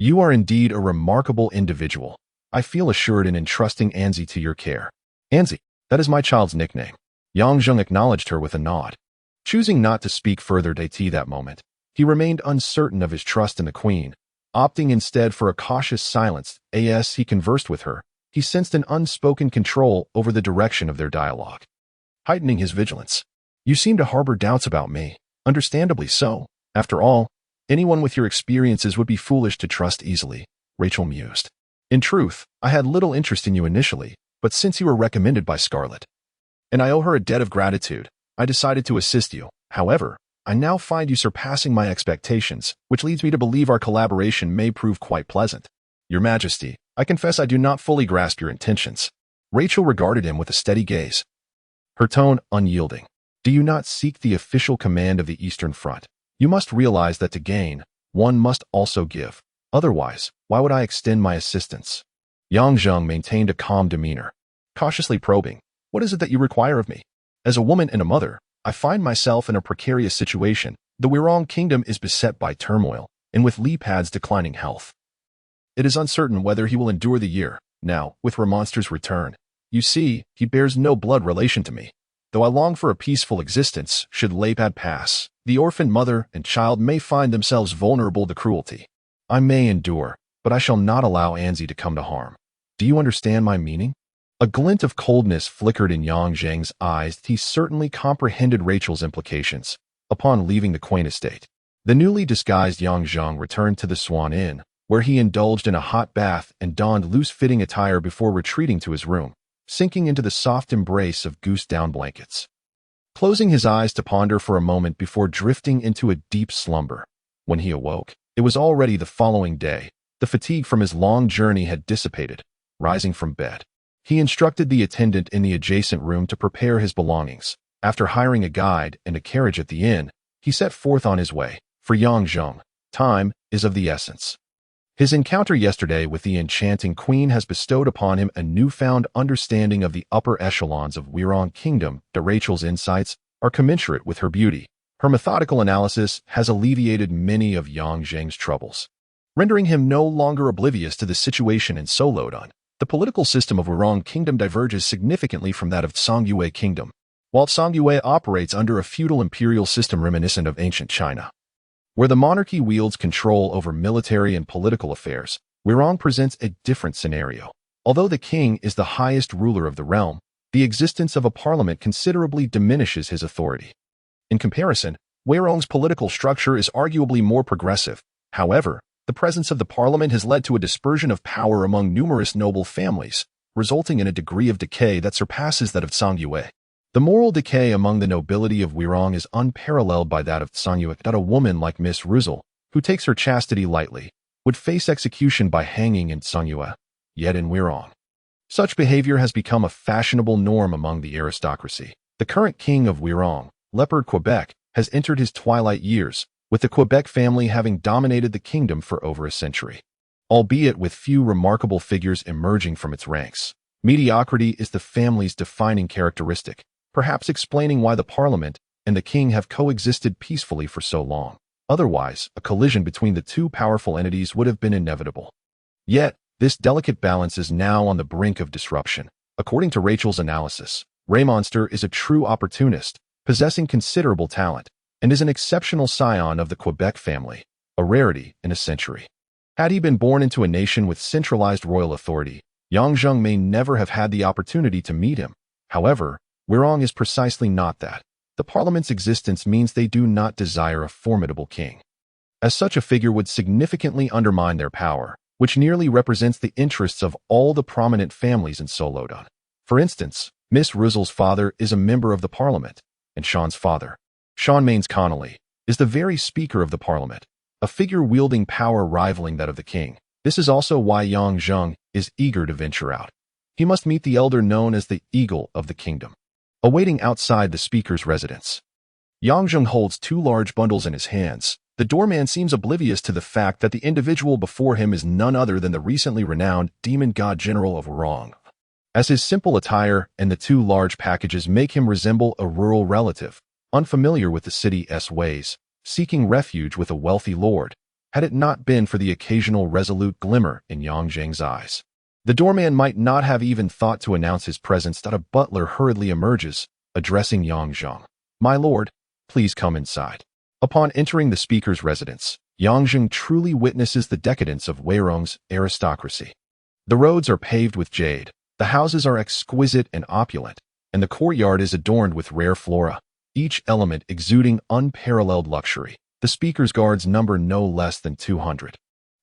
You are indeed a remarkable individual. I feel assured in entrusting Anzi to your care. Anzi, that is my child's nickname. Yang Zheng acknowledged her with a nod. Choosing not to speak further to that moment, he remained uncertain of his trust in the queen, opting instead for a cautious silence. As he conversed with her, he sensed an unspoken control over the direction of their dialogue, heightening his vigilance. You seem to harbor doubts about me. Understandably so. After all, anyone with your experiences would be foolish to trust easily, Rachel mused. In truth, I had little interest in you initially, but since you were recommended by Scarlett, and I owe her a debt of gratitude, I decided to assist you. However, I now find you surpassing my expectations, which leads me to believe our collaboration may prove quite pleasant. Your Majesty, I confess I do not fully grasp your intentions. Rachel regarded him with a steady gaze, her tone unyielding. Do you not seek the official command of the Eastern Front? You must realize that to gain, one must also give. Otherwise, why would I extend my assistance? Yang Zheng maintained a calm demeanor, cautiously probing. What is it that you require of me? As a woman and a mother, I find myself in a precarious situation. The Wirong kingdom is beset by turmoil, and with Li Pad's declining health, it is uncertain whether he will endure the year. Now, with Remonster's return, you see, he bears no blood relation to me. Though I long for a peaceful existence, should Li Pad pass, the orphaned mother and child may find themselves vulnerable to cruelty. I may endure, but I shall not allow Anzi to come to harm. Do you understand my meaning? A glint of coldness flickered in Yang Zheng's eyes. He certainly comprehended Rachel's implications. Upon leaving the Quain estate, the newly disguised Yang Zheng returned to the Swan Inn, where he indulged in a hot bath and donned loose-fitting attire before retreating to his room, sinking into the soft embrace of goose-down blankets. Closing his eyes to ponder for a moment before drifting into a deep slumber. When he awoke, it was already the following day. The fatigue from his long journey had dissipated. Rising from bed, he instructed the attendant in the adjacent room to prepare his belongings. After hiring a guide and a carriage at the inn, he set forth on his way. For Yang Zheng, time is of the essence. His encounter yesterday with the enchanting queen has bestowed upon him a newfound understanding of the upper echelons of Wirong Kingdom. Rachel's insights are commensurate with her beauty. Her methodical analysis has alleviated many of Yang Zheng's troubles, rendering him no longer oblivious to the situation in Solodon. The political system of Wirong Kingdom diverges significantly from that of Songyue Kingdom. While Songyue operates under a feudal imperial system reminiscent of ancient China, where the monarchy wields control over military and political affairs, Wirong presents a different scenario. Although the king is the highest ruler of the realm, the existence of a parliament considerably diminishes his authority. In comparison, Wirong's political structure is arguably more progressive. However, the presence of the parliament has led to a dispersion of power among numerous noble families, resulting in a degree of decay that surpasses that of Songyue. The moral decay among the nobility of Wirong is unparalleled by that of Songyue. A woman like Miss Ruzel, who takes her chastity lightly, would face execution by hanging in Songyue. Yet in Wirong, such behavior has become a fashionable norm among the aristocracy. The current king of Wirong, Leopard Quebec, has entered his twilight years, with the Quebec family having dominated the kingdom for over a century. Albeit with few remarkable figures emerging from its ranks, mediocrity is the family's defining characteristic, perhaps explaining why the parliament and the king have coexisted peacefully for so long. Otherwise, a collision between the two powerful entities would have been inevitable. Yet, this delicate balance is now on the brink of disruption. According to Rachel's analysis, Raymonster is a true opportunist, possessing considerable talent, and is an exceptional scion of the Quebec family, a rarity in a century. Had he been born into a nation with centralized royal authority, Yang Zheng may never have had the opportunity to meet him. However, Wirong is precisely not that. The parliament's existence means they do not desire a formidable king, as such a figure would significantly undermine their power, which nearly represents the interests of all the prominent families in Solodon. For instance, Miss Ruzel's father is a member of the parliament, and Sean's father, Sean Mains Connolly, is the very speaker of the parliament, a figure wielding power rivaling that of the king. This is also why Yang Zheng is eager to venture out. He must meet the elder known as the Eagle of the Kingdom, awaiting outside the speaker's residence. Yang Zheng holds two large bundles in his hands. The doorman seems oblivious to the fact that the individual before him is none other than the recently renowned demon god general of Wirong, as his simple attire and the two large packages make him resemble a rural relative, unfamiliar with the city's ways, seeking refuge with a wealthy lord. had it not been for the occasional resolute glimmer in Yang Zheng's eyes. The doorman might not have even thought to announce his presence that a butler hurriedly emerges, addressing Yang Zheng. "My lord, please come inside." Upon entering the speaker's residence, Yang Zheng truly witnesses the decadence of Weirong's aristocracy. The roads are paved with jade, the houses are exquisite and opulent, and the courtyard is adorned with rare flora, each element exuding unparalleled luxury. The speaker's guards number no less than 200.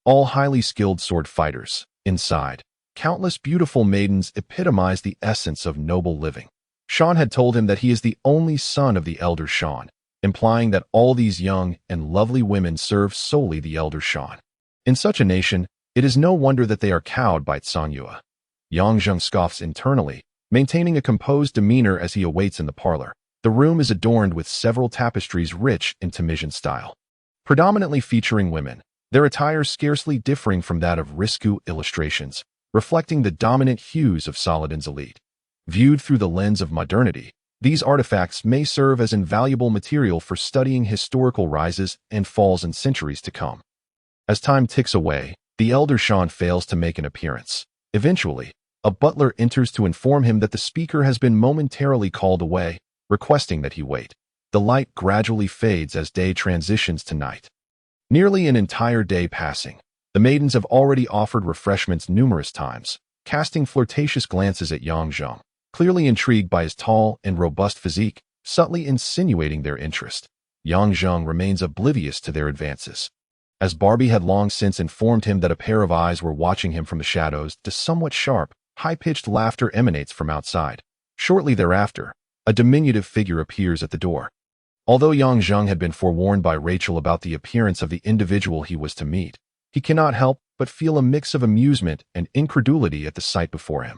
All highly skilled sword fighters. Inside, countless beautiful maidens epitomize the essence of noble living. Shan had told him that he is the only son of the elder Shan, implying that all these young and lovely women serve solely the elder Shan. In such a nation, it is no wonder that they are cowed by Tsang. Yang Zheng scoffs internally, maintaining a composed demeanor as he awaits in the parlor. The room is adorned with several tapestries rich in Tunisian style, predominantly featuring women, their attire scarcely differing from that of Risku illustrations, reflecting the dominant hues of Saladin's elite. Viewed through the lens of modernity, these artifacts may serve as invaluable material for studying historical rises and falls in centuries to come. As time ticks away, the elder Shan fails to make an appearance. Eventually, a butler enters to inform him that the speaker has been momentarily called away, requesting that he wait. The light gradually fades as day transitions to night. Nearly an entire day passing, the maidens have already offered refreshments numerous times, casting flirtatious glances at Yang Zheng, clearly intrigued by his tall and robust physique, subtly insinuating their interest. Yang Zheng remains oblivious to their advances. As Barbie had long since informed him that a pair of eyes were watching him from the shadows, the somewhat sharp, high-pitched laughter emanates from outside. Shortly thereafter, a diminutive figure appears at the door. Although Yang Zheng had been forewarned by Rachel about the appearance of the individual he was to meet, he cannot help but feel a mix of amusement and incredulity at the sight before him.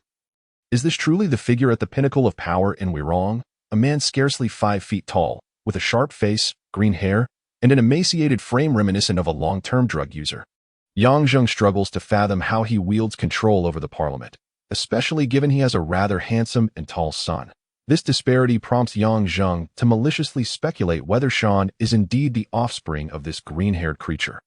Is this truly the figure at the pinnacle of power in Weirong? A man scarcely 5 feet tall, with a sharp face, green hair, and an emaciated frame reminiscent of a long-term drug user. Yang Zheng struggles to fathom how he wields control over the parliament, especially given he has a rather handsome and tall son. This disparity prompts Yang Zheng to maliciously speculate whether Shan is indeed the offspring of this green-haired creature.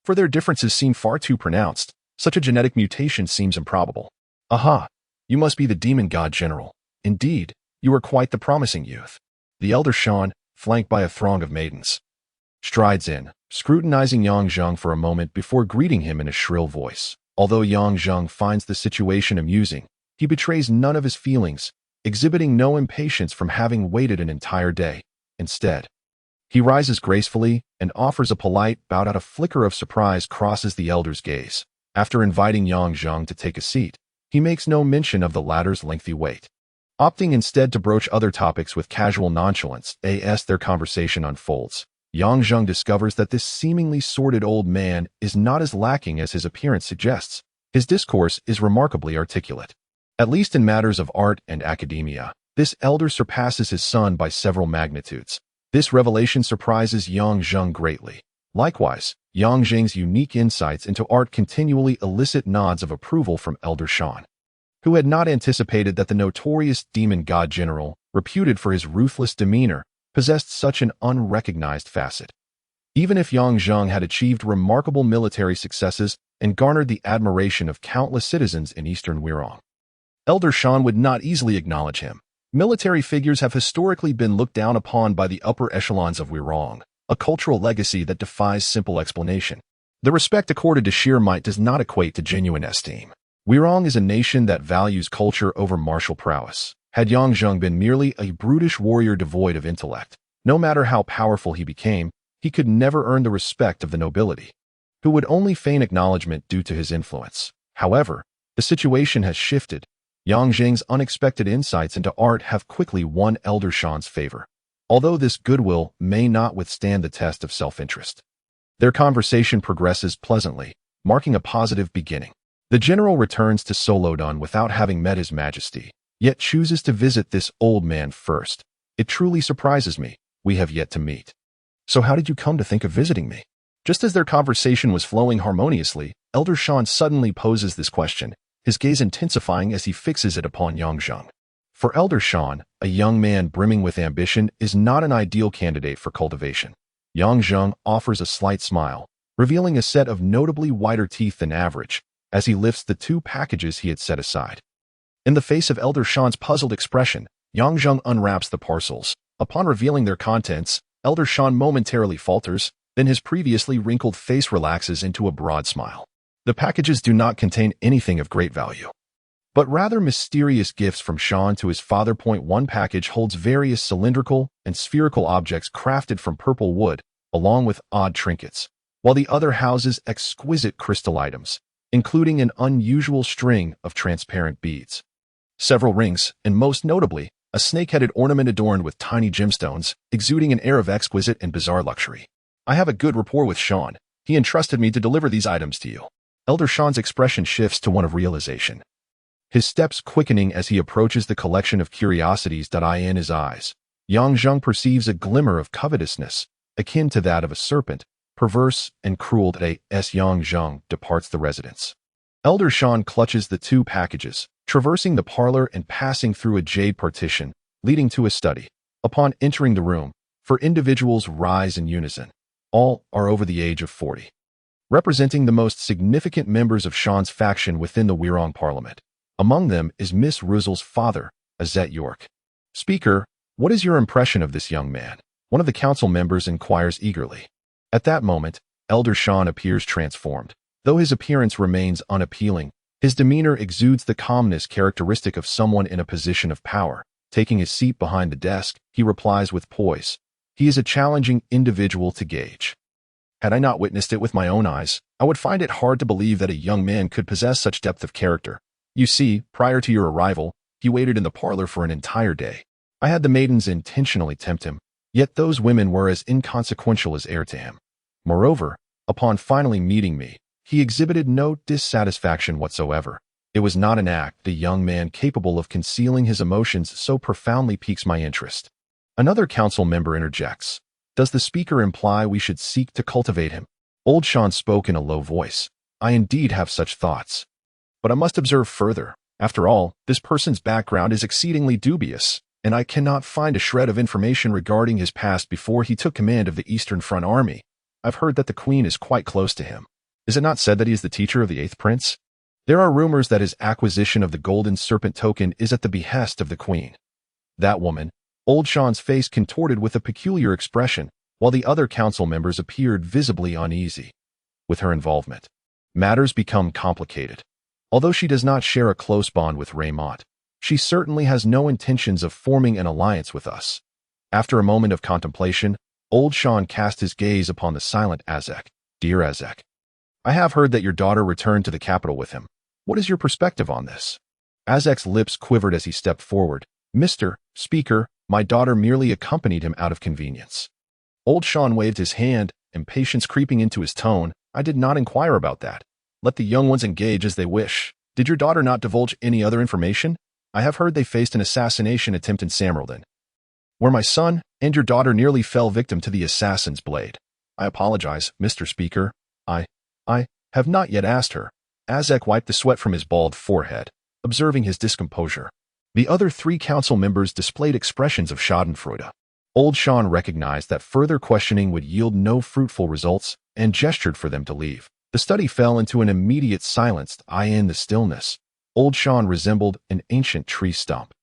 For their differences seem far too pronounced, such a genetic mutation seems improbable. Aha! You must be the demon god general. Indeed, you are quite the promising youth. The elder Shan, flanked by a throng of maidens, strides in, scrutinizing Yang Zheng for a moment before greeting him in a shrill voice. Although Yang Zheng finds the situation amusing, he betrays none of his feelings, exhibiting no impatience from having waited an entire day. Instead, he rises gracefully and offers a polite bow. A flicker of surprise crosses the elder's gaze. After inviting Yang Zheng to take a seat, he makes no mention of the latter's lengthy wait, opting instead to broach other topics with casual nonchalance. As their conversation unfolds, Yang Zheng discovers that this seemingly sordid old man is not as lacking as his appearance suggests. His discourse is remarkably articulate. At least in matters of art and academia, this elder surpasses his son by several magnitudes. This revelation surprises Yang Zheng greatly. Likewise, Yang Zheng's unique insights into art continually elicit nods of approval from elder Shan, who had not anticipated that the notorious demon god general, reputed for his ruthless demeanor, possessed such an unrecognized facet. Even if Yang Zheng had achieved remarkable military successes and garnered the admiration of countless citizens in eastern Weirong, elder Shan would not easily acknowledge him. Military figures have historically been looked down upon by the upper echelons of Weirong, a cultural legacy that defies simple explanation. The respect accorded to sheer might does not equate to genuine esteem. Weirong is a nation that values culture over martial prowess. Had Yang Zheng been merely a brutish warrior devoid of intellect, no matter how powerful he became, he could never earn the respect of the nobility, who would only feign acknowledgement due to his influence. However, the situation has shifted. Yang Zheng's unexpected insights into art have quickly won elder Shan's favor, although this goodwill may not withstand the test of self-interest. Their conversation progresses pleasantly, marking a positive beginning. The general returns to Solodon without having met his majesty, yet chooses to visit this old man first. It truly surprises me. We have yet to meet. So how did you come to think of visiting me? Just as their conversation was flowing harmoniously, elder Shan suddenly poses this question, his gaze intensifying as he fixes it upon Yang Zheng. For elder Shan, a young man brimming with ambition is not an ideal candidate for cultivation. Yang Zheng offers a slight smile, revealing a set of notably whiter teeth than average as he lifts the 2 packages he had set aside. In the face of Elder Sean's puzzled expression, Yang Zheng unwraps the parcels. Upon revealing their contents, Elder Sean momentarily falters, then his previously wrinkled face relaxes into a broad smile. The packages do not contain anything of great value, but rather mysterious gifts from Sean to his father. One package holds various cylindrical and spherical objects crafted from purple wood, along with odd trinkets, while the other houses exquisite crystal items, including an unusual string of transparent beads, several rings, and most notably, a snake-headed ornament adorned with tiny gemstones, exuding an air of exquisite and bizarre luxury. I have a good rapport with Sean. He entrusted me to deliver these items to you. Elder Sean's expression shifts to one of realization, his steps quickening as he approaches the collection of curiosities. In his eyes, Yang Zheng perceives a glimmer of covetousness, akin to that of a serpent, perverse and cruel. As Yang Zheng departs the residence, Elder Sean clutches the 2 packages, traversing the parlor and passing through a jade partition, leading to a study. Upon entering the room, 4 individuals rise in unison. All are over the age of 40, representing the most significant members of Sean's faction within the Wirong Parliament. Among them is Miss Ruzel's father, Azet York. Speaker, what is your impression of this young man? One of the council members inquires eagerly. At that moment, Elder Sean appears transformed. Though his appearance remains unappealing, his demeanor exudes the calmness characteristic of someone in a position of power. Taking his seat behind the desk, he replies with poise. He is a challenging individual to gauge. Had I not witnessed it with my own eyes, I would find it hard to believe that a young man could possess such depth of character. You see, prior to your arrival, he waited in the parlor for an entire day. I had the maidens intentionally tempt him, yet those women were as inconsequential as air to him. Moreover, upon finally meeting me, he exhibited no dissatisfaction whatsoever. It was not an act. The young man capable of concealing his emotions so profoundly piques my interest. Another council member interjects. Does the speaker imply we should seek to cultivate him? Old Sean spoke in a low voice. I indeed have such thoughts. But I must observe further. After all, this person's background is exceedingly dubious, and I cannot find a shred of information regarding his past before he took command of the Eastern Front Army. I've heard that the Queen is quite close to him. Is it not said that he is the teacher of the 8th Prince? There are rumors that his acquisition of the Golden Serpent token is at the behest of the Queen. That woman, Old Sean's face contorted with a peculiar expression, while the other council members appeared visibly uneasy. With her involvement, matters become complicated. Although she does not share a close bond with Raymond, she certainly has no intentions of forming an alliance with us. After a moment of contemplation, Old Sean cast his gaze upon the silent Azek. Dear Azek, I have heard that your daughter returned to the capital with him. What is your perspective on this? Azek's lips quivered as he stepped forward. Mr. Speaker, my daughter merely accompanied him out of convenience. Old Sean waved his hand, impatience creeping into his tone. I did not inquire about that. Let the young ones engage as they wish. Did your daughter not divulge any other information? I have heard they faced an assassination attempt in Samarlden, where my son and your daughter nearly fell victim to the assassin's blade. I apologize, Mr. Speaker. I have not yet asked her. Azek wiped the sweat from his bald forehead, observing his discomposure. The other 3 council members displayed expressions of schadenfreude. Old Sean recognized that further questioning would yield no fruitful results and gestured for them to leave. The study fell into an immediate silence. In the stillness, Old Sean resembled an ancient tree stump,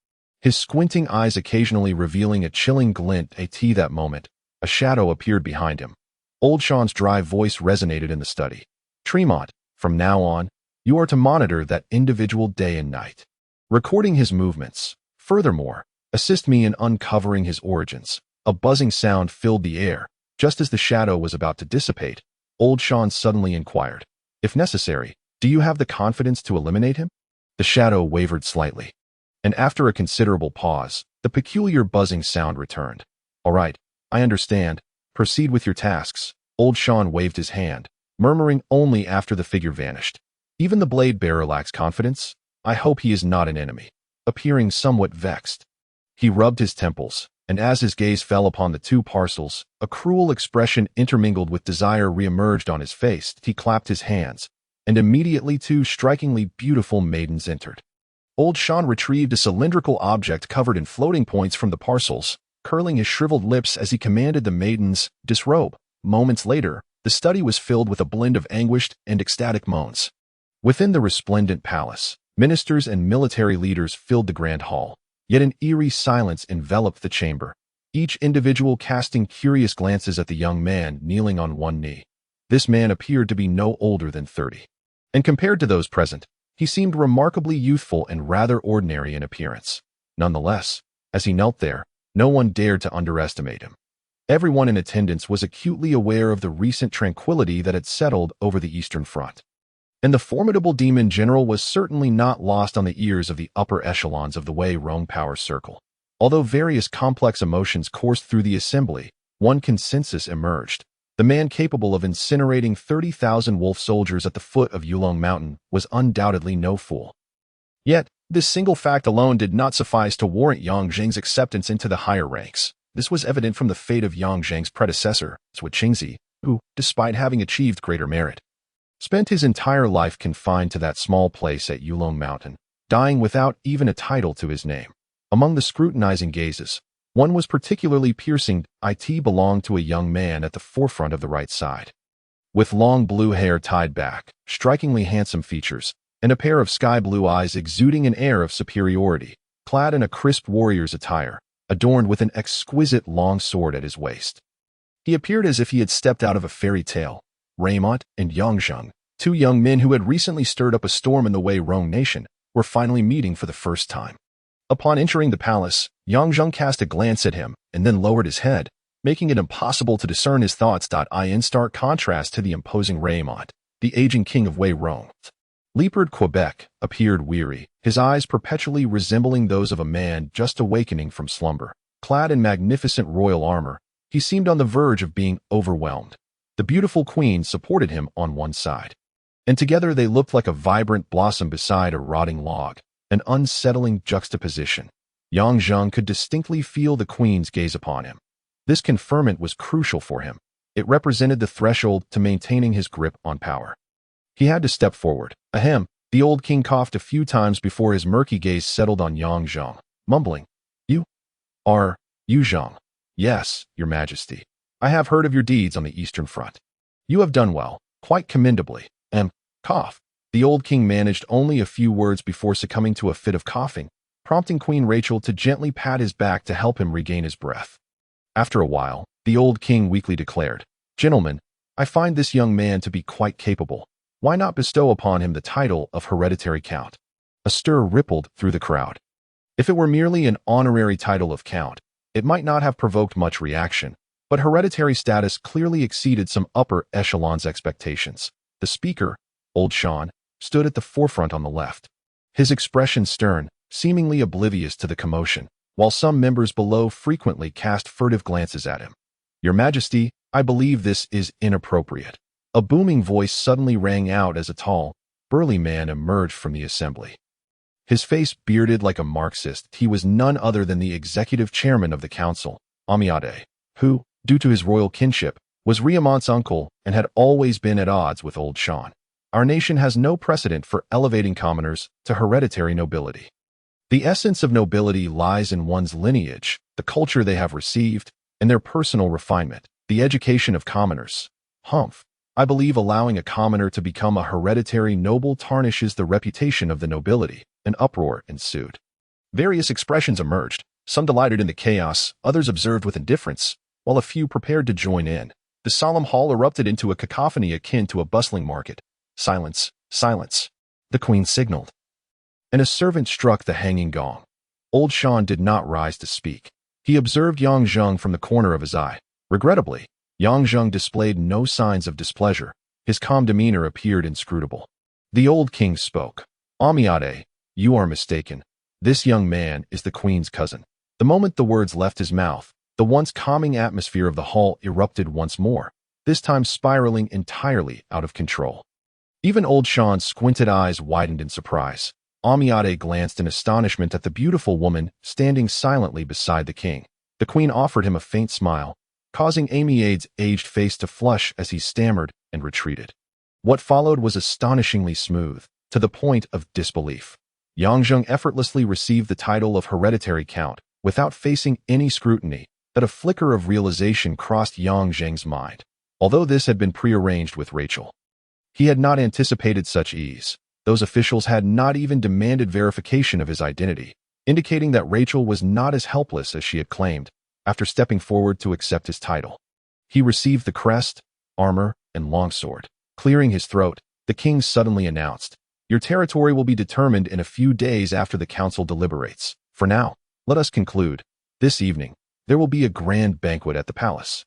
his squinting eyes occasionally revealing a chilling glint. That moment, a shadow appeared behind him. Old Sean's dry voice resonated in the study. Tremont, from now on, you are to monitor that individual day and night, recording his movements. Furthermore, assist me in uncovering his origins. A buzzing sound filled the air. Just as the shadow was about to dissipate, Old Sean suddenly inquired, if necessary, do you have the confidence to eliminate him? The shadow wavered slightly, and after a considerable pause, the peculiar buzzing sound returned. All right, I understand. Proceed with your tasks. Old Sean waved his hand, murmuring only after the figure vanished. Even the blade bearer lacks confidence. I hope he is not an enemy. Appearing somewhat vexed, he rubbed his temples, and as his gaze fell upon the 2 parcels, a cruel expression intermingled with desire reemerged on his face. He clapped his hands, and immediately 2 strikingly beautiful maidens entered. Old Sean retrieved a cylindrical object covered in floating points from the parcels, curling his shriveled lips as he commanded the maidens, disrobe. Moments later, The study was filled with a blend of anguished and ecstatic moans. Within the resplendent palace, ministers and military leaders filled the grand hall, yet an eerie silence enveloped the chamber, each individual casting curious glances at the young man kneeling on one knee. This man appeared to be no older than 30. And compared to those present, he seemed remarkably youthful and rather ordinary in appearance. Nonetheless, as he knelt there, no one dared to underestimate him. Everyone in attendance was acutely aware of the recent tranquility that had settled over the Eastern Front. And the formidable demon general was certainly not lost on the ears of the upper echelons of the Wei Rong power circle. Although various complex emotions coursed through the assembly, one consensus emerged. The man capable of incinerating 30,000 wolf soldiers at the foot of Yulong Mountain was undoubtedly no fool. Yet, this single fact alone did not suffice to warrant Yang Zheng's acceptance into the higher ranks. This was evident from the fate of Yang Zheng's predecessor, Sui Qingzi, who, despite having achieved greater merit, spent his entire life confined to that small place at Yulong Mountain, dying without even a title to his name. Among the scrutinizing gazes, one was particularly piercing. It belonged to a young man at the forefront of the right side. With long blue hair tied back, strikingly handsome features, and a pair of sky-blue eyes exuding an air of superiority, clad in a crisp warrior's attire, adorned with an exquisite long sword at his waist. He appeared as if he had stepped out of a fairy tale. Raymond and Yang Zheng, two young men who had recently stirred up a storm in the Wei Rong nation, were finally meeting for the first time. Upon entering the palace, Yang Zheng cast a glance at him and then lowered his head, making it impossible to discern his thoughts. In stark contrast to the imposing Raymond, the aging king of Wei Rong, Leopard Quebec appeared weary, his eyes perpetually resembling those of a man just awakening from slumber. Clad in magnificent royal armor, he seemed on the verge of being overwhelmed. The beautiful queen supported him on one side, and together they looked like a vibrant blossom beside a rotting log, an unsettling juxtaposition. Yang Zheng could distinctly feel the queen's gaze upon him. This conferment was crucial for him. It represented the threshold to maintaining his grip on power. He had to step forward. Ahem. The old king coughed a few times before his murky gaze settled on Yang Zheng, mumbling, You Zheng? Yes, your majesty. I have heard of your deeds on the Eastern Front. You have done well, quite commendably. Cough. The old king managed only a few words before succumbing to a fit of coughing, prompting Queen Rachel to gently pat his back to help him regain his breath. After a while, the old king weakly declared, Gentlemen, I find this young man to be quite capable. Why not bestow upon him the title of hereditary count? A stir rippled through the crowd. If it were merely an honorary title of count, it might not have provoked much reaction, but hereditary status clearly exceeded some upper echelons' expectations. The speaker, Old Shan, stood at the forefront on the left, his expression stern, seemingly oblivious to the commotion, while some members below frequently cast furtive glances at him. Your Majesty, I believe this is inappropriate. A booming voice suddenly rang out as a tall, burly man emerged from the assembly. His face bearded like a Marxist, he was none other than the executive chairman of the council, Amiade, who, due to his royal kinship, was Riamont's uncle and had always been at odds with Old Shan. Our nation has no precedent for elevating commoners to hereditary nobility. The essence of nobility lies in one's lineage, the culture they have received, and their personal refinement. The education of commoners. Humph. I believe allowing a commoner to become a hereditary noble tarnishes the reputation of the nobility. An uproar ensued. Various expressions emerged, some delighted in the chaos, others observed with indifference, while a few prepared to join in. The solemn hall erupted into a cacophony akin to a bustling market. Silence, silence, the queen signaled. And a servant struck the hanging gong. Old Shan did not rise to speak. He observed Yang Zheng from the corner of his eye. Regrettably, Yang Zheng displayed no signs of displeasure. His calm demeanor appeared inscrutable. The old king spoke. Amiade, you are mistaken. This young man is the queen's cousin. The moment the words left his mouth, the once calming atmosphere of the hall erupted once more, this time spiraling entirely out of control. Even Old Shan's squinted eyes widened in surprise. Amiade glanced in astonishment at the beautiful woman standing silently beside the king. The queen offered him a faint smile, causing Amiade's aged face to flush as he stammered and retreated. What followed was astonishingly smooth, to the point of disbelief. Yang Zheng effortlessly received the title of hereditary count, without facing any scrutiny. That a flicker of realization crossed Yang Zheng's mind. although this had been prearranged with Rachel. He had not anticipated such ease. Those officials had not even demanded verification of his identity, indicating that Rachel was not as helpless as she had claimed after stepping forward to accept his title. He received the crest, armor, and longsword. Clearing his throat, the king suddenly announced, "Your territory will be determined in a few days after the council deliberates. For now, let us conclude. This evening, there will be a grand banquet at the palace.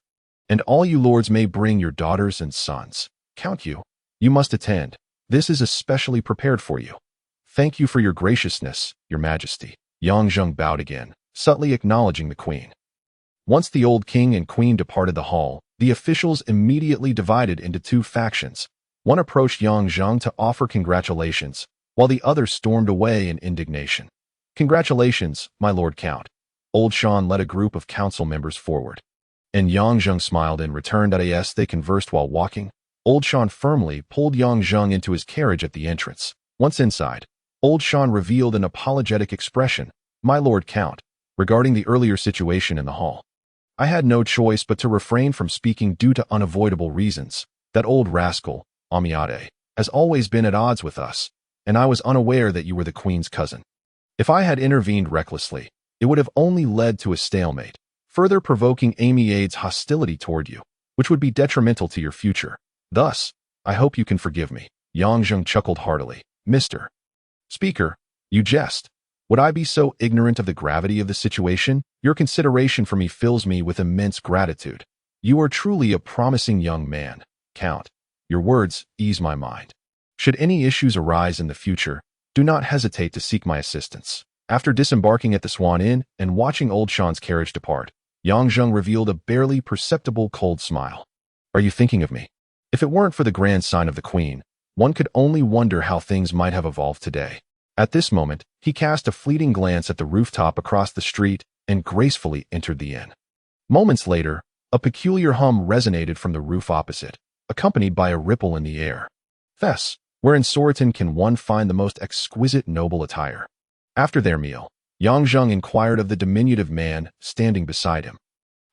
And all you lords may bring your daughters and sons. Count you. You must attend. This is especially prepared for you. Thank you for your graciousness, your majesty." Yang Zheng bowed again, subtly acknowledging the queen. Once the old king and queen departed the hall, the officials immediately divided into two factions. One approached Yang Zheng to offer congratulations, while the other stormed away in indignation. "Congratulations, my lord count." Old Shan led a group of council members forward. And Yang Zheng smiled in return. As they conversed while walking, Old Shan firmly pulled Yang Zheng into his carriage at the entrance. Once inside, Old Shan revealed an apologetic expression. "My lord count, regarding the earlier situation in the hall, I had no choice but to refrain from speaking due to unavoidable reasons. That old rascal, Amiade, has always been at odds with us, and I was unaware that you were the queen's cousin. If I had intervened recklessly, it would have only led to a stalemate, further provoking Amiade's hostility toward you, which would be detrimental to your future. Thus, I hope you can forgive me." Yang Zheng chuckled heartily. "Mr. Speaker, you jest. Would I be so ignorant of the gravity of the situation? Your consideration for me fills me with immense gratitude. You are truly a promising young man, Count. Your words ease my mind. Should any issues arise in the future, do not hesitate to seek my assistance." After disembarking at the Swan Inn and watching Old Shan's carriage depart, Yang Zheng revealed a barely perceptible cold smile. "Are you thinking of me? If it weren't for the grand sign of the queen, one could only wonder how things might have evolved today." At this moment, he cast a fleeting glance at the rooftop across the street and gracefully entered the inn. Moments later, a peculiar hum resonated from the roof opposite, accompanied by a ripple in the air. "Thus, where in Sorotan can one find the most exquisite noble attire?" After their meal, Yang Zheng inquired of the diminutive man standing beside him.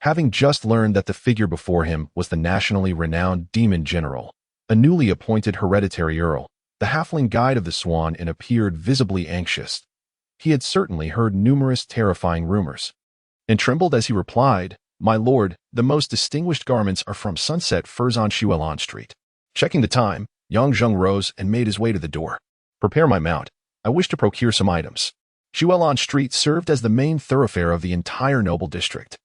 Having just learned that the figure before him was the nationally renowned demon general, a newly appointed hereditary earl, the halfling guide of the Swan Inn appeared visibly anxious. He had certainly heard numerous terrifying rumors, and trembled as he replied, "My lord, the most distinguished garments are from Sunset Furs on Xuelan Street." Checking the time, Yang Zheng rose and made his way to the door. "Prepare my mount. I wish to procure some items." Xuelan Street served as the main thoroughfare of the entire noble district.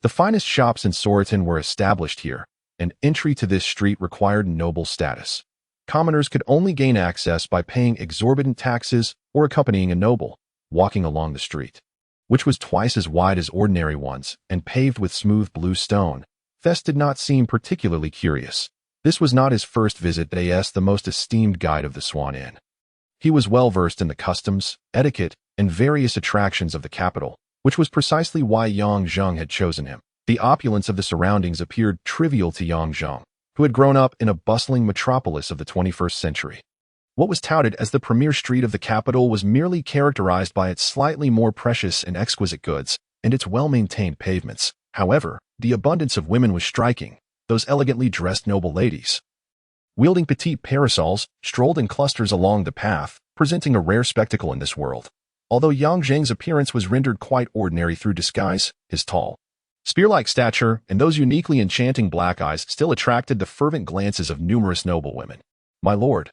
The finest shops in Sorotan were established here, and entry to this street required noble status. Commoners could only gain access by paying exorbitant taxes or accompanying a noble, walking along the street, which was twice as wide as ordinary ones and paved with smooth blue stone. Thess did not seem particularly curious. This was not his first visit as the most esteemed guide of the Swan Inn. He was well versed in the customs, etiquette, and various attractions of the capital, which was precisely why Yang Zheng had chosen him. The opulence of the surroundings appeared trivial to Yang Zheng, who had grown up in a bustling metropolis of the 21st century. What was touted as the premier street of the capital was merely characterized by its slightly more precious and exquisite goods and its well-maintained pavements. However, the abundance of women was striking. Those elegantly dressed noble ladies, wielding petite parasols, strolled in clusters along the path, presenting a rare spectacle in this world. Although Yang Zheng's appearance was rendered quite ordinary through disguise, his tall, spear-like stature and those uniquely enchanting black eyes still attracted the fervent glances of numerous noble women. "My lord,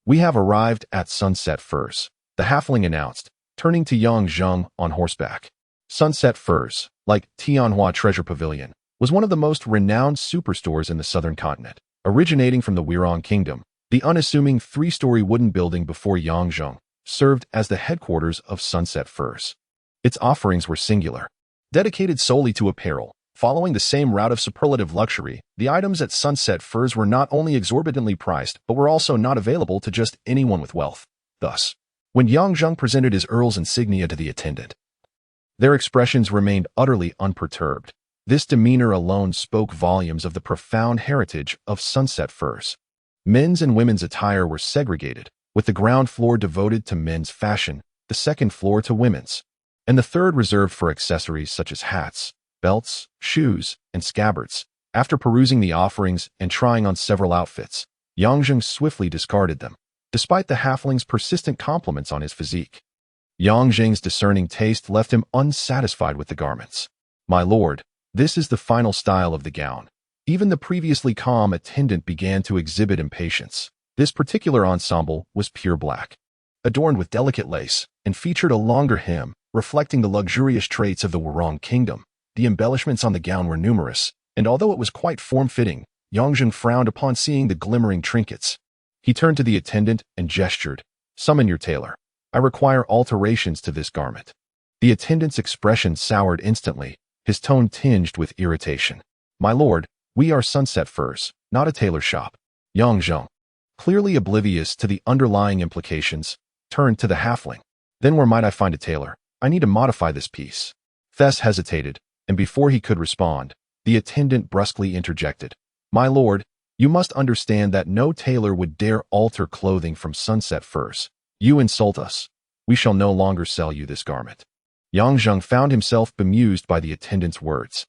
we have arrived at Sunset Furs," the halfling announced, turning to Yang Zheng on horseback. Sunset Furs, like Tianhua Treasure Pavilion, was one of the most renowned superstores in the southern continent. Originating from the Wirong Kingdom, the unassuming three-story wooden building before Yang Zheng served as the headquarters of Sunset Furs. Its offerings were singular, dedicated solely to apparel. Following the same route of superlative luxury, the items at Sunset Furs were not only exorbitantly priced, but were also not available to just anyone with wealth. Thus, when Yang Zheng presented his earl's insignia to the attendant, their expressions remained utterly unperturbed. This demeanor alone spoke volumes of the profound heritage of Sunset Furs. Men's and women's attire were segregated, with the ground floor devoted to men's fashion, the second floor to women's, and the third reserved for accessories such as hats, belts, shoes, and scabbards. After perusing the offerings and trying on several outfits, Yang Zheng swiftly discarded them, despite the halfling's persistent compliments on his physique. Yang Zheng's discerning taste left him unsatisfied with the garments. "My lord, this is the final style of the gown." Even the previously calm attendant began to exhibit impatience. This particular ensemble was pure black, adorned with delicate lace, and featured a longer hem, reflecting the luxurious traits of the Wurong kingdom. The embellishments on the gown were numerous, and although it was quite form-fitting, Yang Zheng frowned upon seeing the glimmering trinkets. He turned to the attendant and gestured, "Summon your tailor. I require alterations to this garment." The attendant's expression soured instantly, his tone tinged with irritation. "My lord, we are Sunset Furs, not a tailor shop." Yang Zheng, clearly oblivious to the underlying implications, turned to the halfling. "Then where might I find a tailor? I need to modify this piece." Thess hesitated, and before he could respond, the attendant brusquely interjected, "My lord, you must understand that no tailor would dare alter clothing from Sunset Furs. You insult us. We shall no longer sell you this garment." Yang Zheng found himself bemused by the attendant's words.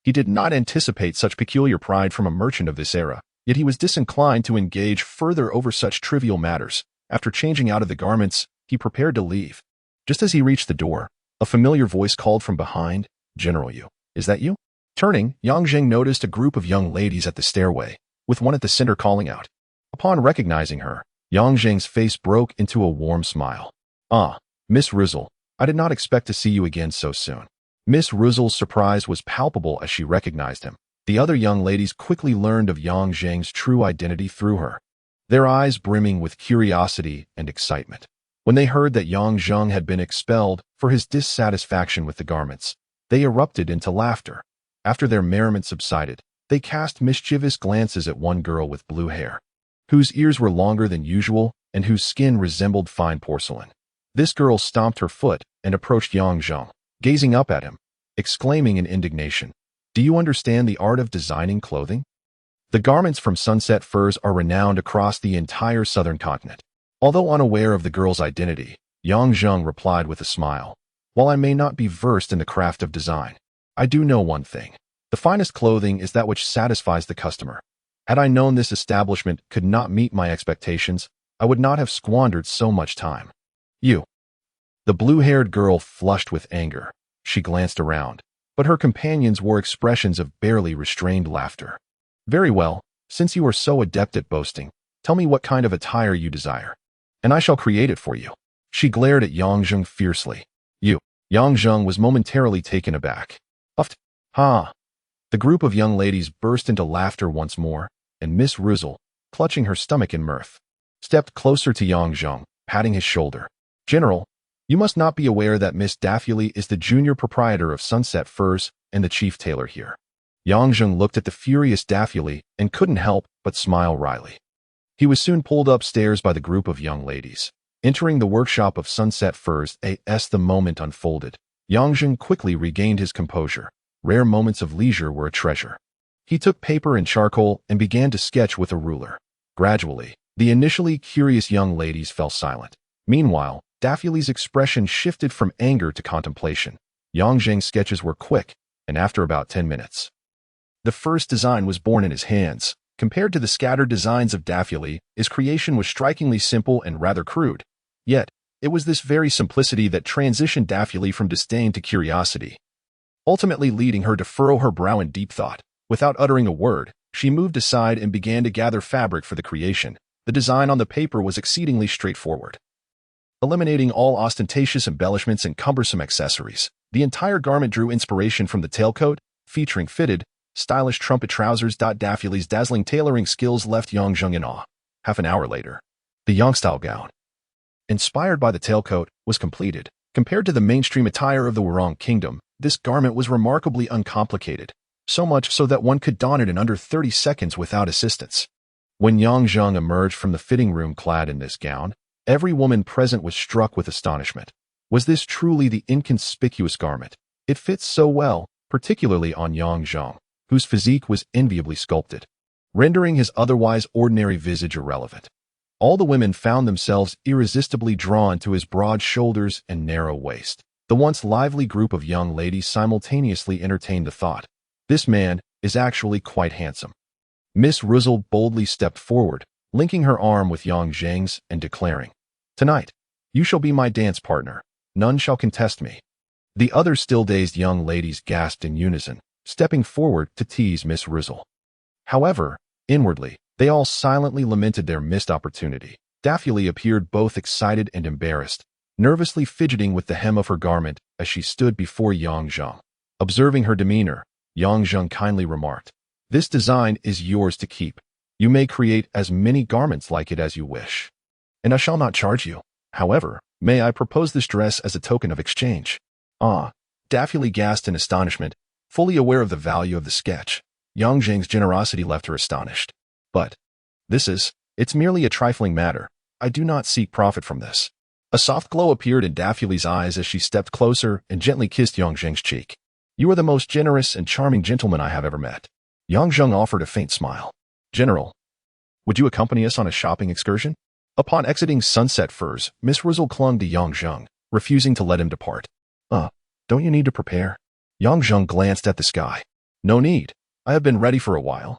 He did not anticipate such peculiar pride from a merchant of this era, yet he was disinclined to engage further over such trivial matters. After changing out of the garments, he prepared to leave. Just as he reached the door, a familiar voice called from behind, "General Yu, is that you?" Turning, Yang Zheng noticed a group of young ladies at the stairway, with one at the center calling out. Upon recognizing her, Yang Zheng's face broke into a warm smile. "Ah, Miss Rizzle, I did not expect to see you again so soon." Miss Rizzle's surprise was palpable as she recognized him. The other young ladies quickly learned of Yang Zheng's true identity through her, their eyes brimming with curiosity and excitement. When they heard that Yang Zheng had been expelled for his dissatisfaction with the garments, they erupted into laughter. After their merriment subsided, they cast mischievous glances at one girl with blue hair, whose ears were longer than usual and whose skin resembled fine porcelain. This girl stomped her foot and approached Yang Zheng, gazing up at him, exclaiming in indignation, "Do you understand the art of designing clothing? The garments from Sunset Furs are renowned across the entire southern continent." Although unaware of the girl's identity, Yang Zheng replied with a smile, "While I may not be versed in the craft of design, I do know one thing. The finest clothing is that which satisfies the customer. Had I known this establishment could not meet my expectations, I would not have squandered so much time." "You." The blue-haired girl flushed with anger. She glanced around, but her companions wore expressions of barely restrained laughter. "Very well, since you are so adept at boasting, tell me what kind of attire you desire, and I shall create it for you." She glared at Yang Zheng fiercely. "You." Yang Zheng was momentarily taken aback. "Uffed. Ha!" The group of young ladies burst into laughter once more, and Miss Rizzle, clutching her stomach in mirth, stepped closer to Yang Zheng, patting his shoulder. "General, you must not be aware that Miss Daphne is the junior proprietor of Sunset Furs and the chief tailor here." Yang Zheng looked at the furious Daphne and couldn't help but smile wryly. He was soon pulled upstairs by the group of young ladies. Entering the workshop of Sunset Furs as the moment unfolded, Yang Zheng quickly regained his composure. Rare moments of leisure were a treasure. He took paper and charcoal and began to sketch with a ruler. Gradually, the initially curious young ladies fell silent. Meanwhile, Daphne's expression shifted from anger to contemplation. Yang Zheng's sketches were quick, and after about 10 minutes, the first design was born in his hands. Compared to the scattered designs of Daphne, his creation was strikingly simple and rather crude. Yet, it was this very simplicity that transitioned Daphne from disdain to curiosity, ultimately leading her to furrow her brow in deep thought. Without uttering a word, she moved aside and began to gather fabric for the creation. The design on the paper was exceedingly straightforward, eliminating all ostentatious embellishments and cumbersome accessories. The entire garment drew inspiration from the tailcoat, featuring fitted, stylish trumpet trousers. Daphne's dazzling tailoring skills left Yang Zheng in awe. Half an hour later, the Yang-style gown, inspired by the tailcoat, was completed. Compared to the mainstream attire of the Wurong kingdom, this garment was remarkably uncomplicated, so much so that one could don it in under 30 seconds without assistance. When Yang Zheng emerged from the fitting room clad in this gown, every woman present was struck with astonishment. Was this truly the inconspicuous garment? It fits so well, particularly on Yang Zheng, whose physique was enviably sculpted, rendering his otherwise ordinary visage irrelevant. All the women found themselves irresistibly drawn to his broad shoulders and narrow waist. The once lively group of young ladies simultaneously entertained the thought, "This man, is actually quite handsome. Miss Rizzle boldly stepped forward, linking her arm with Yang Zheng's and declaring, "Tonight, you shall be my dance partner. None shall contest me." The other still dazed young ladies gasped in unison, stepping forward to tease Miss Rizzle. However, inwardly, they all silently lamented their missed opportunity. Daphne appeared both excited and embarrassed, nervously fidgeting with the hem of her garment as she stood before Yang Zheng. Observing her demeanor, Yang Zheng kindly remarked, "This design is yours to keep. You may create as many garments like it as you wish, and I shall not charge you. However, may I propose this dress as a token of exchange?" "Ah," Daphne gasped in astonishment, fully aware of the value of the sketch. Yang Zheng's generosity left her astonished. "But it's merely a trifling matter. I do not seek profit from this." A soft glow appeared in Daphne's eyes as she stepped closer and gently kissed Yang Zheng's cheek. "You are the most generous and charming gentleman I have ever met." Yang Zheng offered a faint smile. "General, would you accompany us on a shopping excursion?" Upon exiting Sunset Furs, Miss Rizzle clung to Yang Zheng, refusing to let him depart. Don't you need to prepare?" Yang Zheng glanced at the sky. "No need. I have been ready for a while.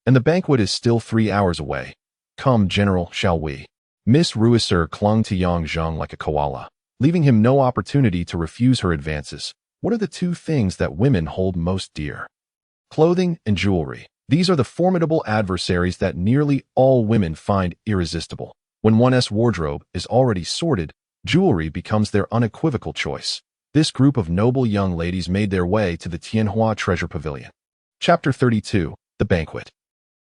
And the banquet is still 3 hours away. Come, General, shall we?" Miss Ruisser clung to Yang Zheng like a koala, leaving him no opportunity to refuse her advances. What are the two things that women hold most dear? Clothing and jewelry. These are the formidable adversaries that nearly all women find irresistible. When one's wardrobe is already sorted, jewelry becomes their unequivocal choice. This group of noble young ladies made their way to the Tianhua Treasure Pavilion. Chapter 32, The Banquet.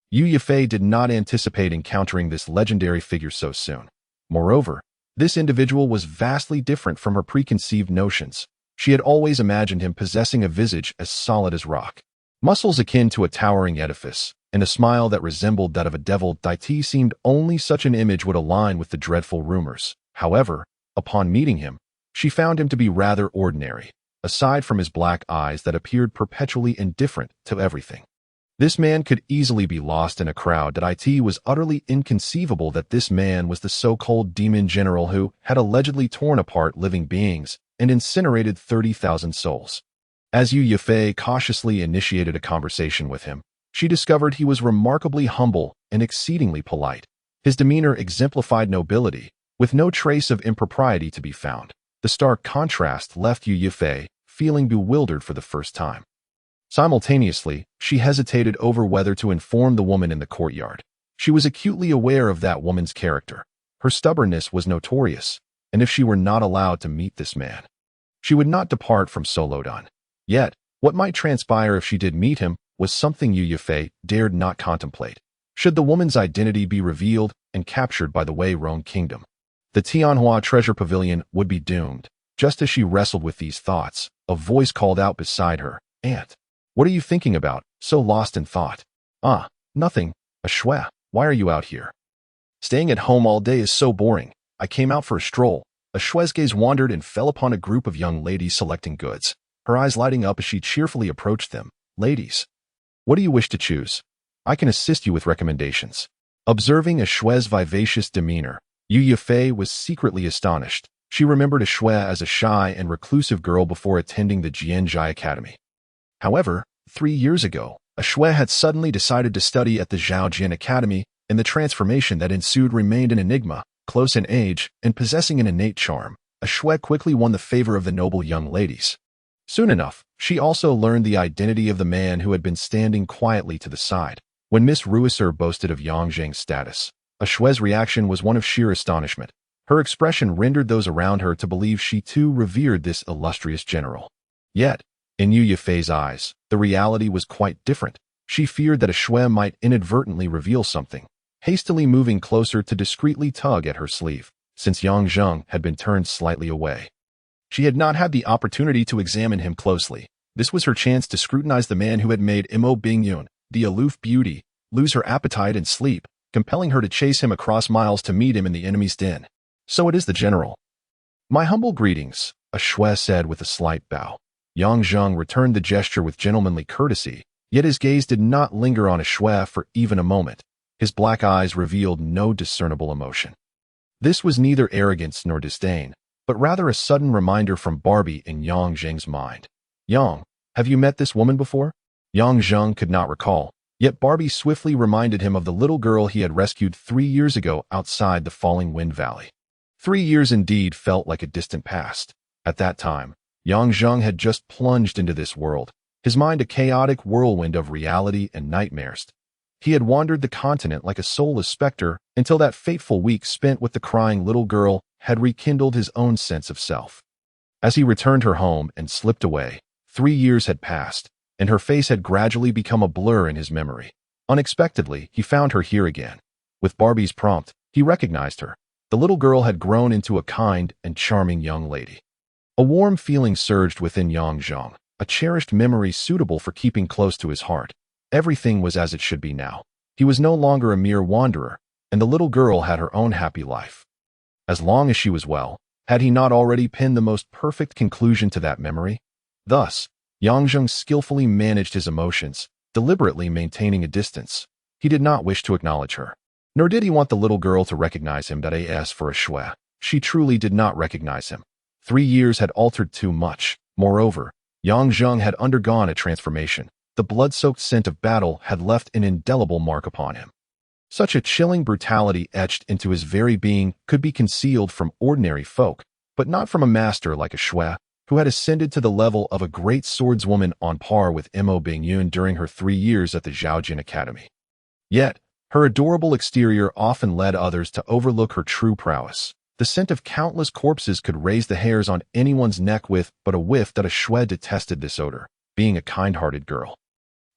Yu Yifei did not anticipate encountering this legendary figure so soon. Moreover, this individual was vastly different from her preconceived notions. She had always imagined him possessing a visage as solid as rock, muscles akin to a towering edifice, and a smile that resembled that of a devil. Deity seemed only such an image would align with the dreadful rumors. However, upon meeting him, she found him to be rather ordinary, aside from his black eyes that appeared perpetually indifferent to everything. This man could easily be lost in a crowd. It was utterly inconceivable that this man was the so-called demon general who had allegedly torn apart living beings and incinerated 30,000 souls. As Yu Yifei cautiously initiated a conversation with him, she discovered he was remarkably humble and exceedingly polite. His demeanor exemplified nobility, with no trace of impropriety to be found. The stark contrast left Yu Yifei feeling bewildered for the first time. Simultaneously, she hesitated over whether to inform the woman in the courtyard. She was acutely aware of that woman's character. Her stubbornness was notorious, and if she were not allowed to meet this man, she would not depart from Solodan. Yet, what might transpire if she did meet him was something Yu Yifei dared not contemplate. Should the woman's identity be revealed and captured by the Wei Rong kingdom, the Tianhua Treasure Pavilion would be doomed. Just as she wrestled with these thoughts, a voice called out beside her, "Aunt, what are you thinking about, so lost in thought?" "Ah, nothing, Ashwe. Why are you out here?" "Staying at home all day is so boring. I came out for a stroll." Ashwe's gaze wandered and fell upon a group of young ladies selecting goods, her eyes lighting up as she cheerfully approached them. "Ladies, what do you wish to choose? I can assist you with recommendations." Observing Ashwe's vivacious demeanor, Yu Yifei was secretly astonished. She remembered Ashwe as a shy and reclusive girl before attending the Jianzhai Academy. However, 3 years ago, Ashwe had suddenly decided to study at the Zhaojian Academy, and the transformation that ensued remained an enigma. Close in age and possessing an innate charm, Ashwe quickly won the favor of the noble young ladies. Soon enough, she also learned the identity of the man who had been standing quietly to the side. When Miss Ruisser boasted of Yang Zheng's status, Ashwe's reaction was one of sheer astonishment. Her expression rendered those around her to believe she too revered this illustrious general. Yet, in Yu Yifei's eyes, the reality was quite different. She feared that Ashwe might inadvertently reveal something, hastily moving closer to discreetly tug at her sleeve. Since Yang Zheng had been turned slightly away, she had not had the opportunity to examine him closely. This was her chance to scrutinize the man who had made Mo Bingyun, the aloof beauty, lose her appetite and sleep, compelling her to chase him across miles to meet him in the enemy's den. "So it is the general." "My humble greetings," Ashwe said with a slight bow. Yang Zheng returned the gesture with gentlemanly courtesy, yet his gaze did not linger on Ashwe for even a moment. His black eyes revealed no discernible emotion. This was neither arrogance nor disdain, but rather a sudden reminder from Barbie in Yang Zheng's mind. "Yang, have you met this woman before?" Yang Zheng could not recall, yet Barbie swiftly reminded him of the little girl he had rescued 3 years ago outside the Falling Wind Valley. 3 years indeed felt like a distant past. At that time, Yang Zheng had just plunged into this world, his mind a chaotic whirlwind of reality and nightmares. He had wandered the continent like a soulless specter until that fateful week spent with the crying little girl had rekindled his own sense of self. As he returned her home and slipped away, 3 years had passed, and her face had gradually become a blur in his memory. Unexpectedly, he found her here again. With Barbie's prompt, he recognized her. The little girl had grown into a kind and charming young lady. A warm feeling surged within Yang Zheng, a cherished memory suitable for keeping close to his heart. Everything was as it should be now. He was no longer a mere wanderer, and the little girl had her own happy life. As long as she was well, had he not already pinned the most perfect conclusion to that memory? Thus, Yang Zheng skillfully managed his emotions, deliberately maintaining a distance. He did not wish to acknowledge her. Nor did he want the little girl to recognize him. As for a shui, she truly did not recognize him. 3 years had altered too much. Moreover, Yang Zheng had undergone a transformation. The blood-soaked scent of battle had left an indelible mark upon him. Such a chilling brutality etched into his very being could be concealed from ordinary folk, but not from a master like a shui, who had ascended to the level of a great swordswoman on par with Mo Bingyun during her 3 years at the Zhaojin Academy. Yet, her adorable exterior often led others to overlook her true prowess. The scent of countless corpses could raise the hairs on anyone's neck with but a whiff that a shui detested this odor, being a kind-hearted girl.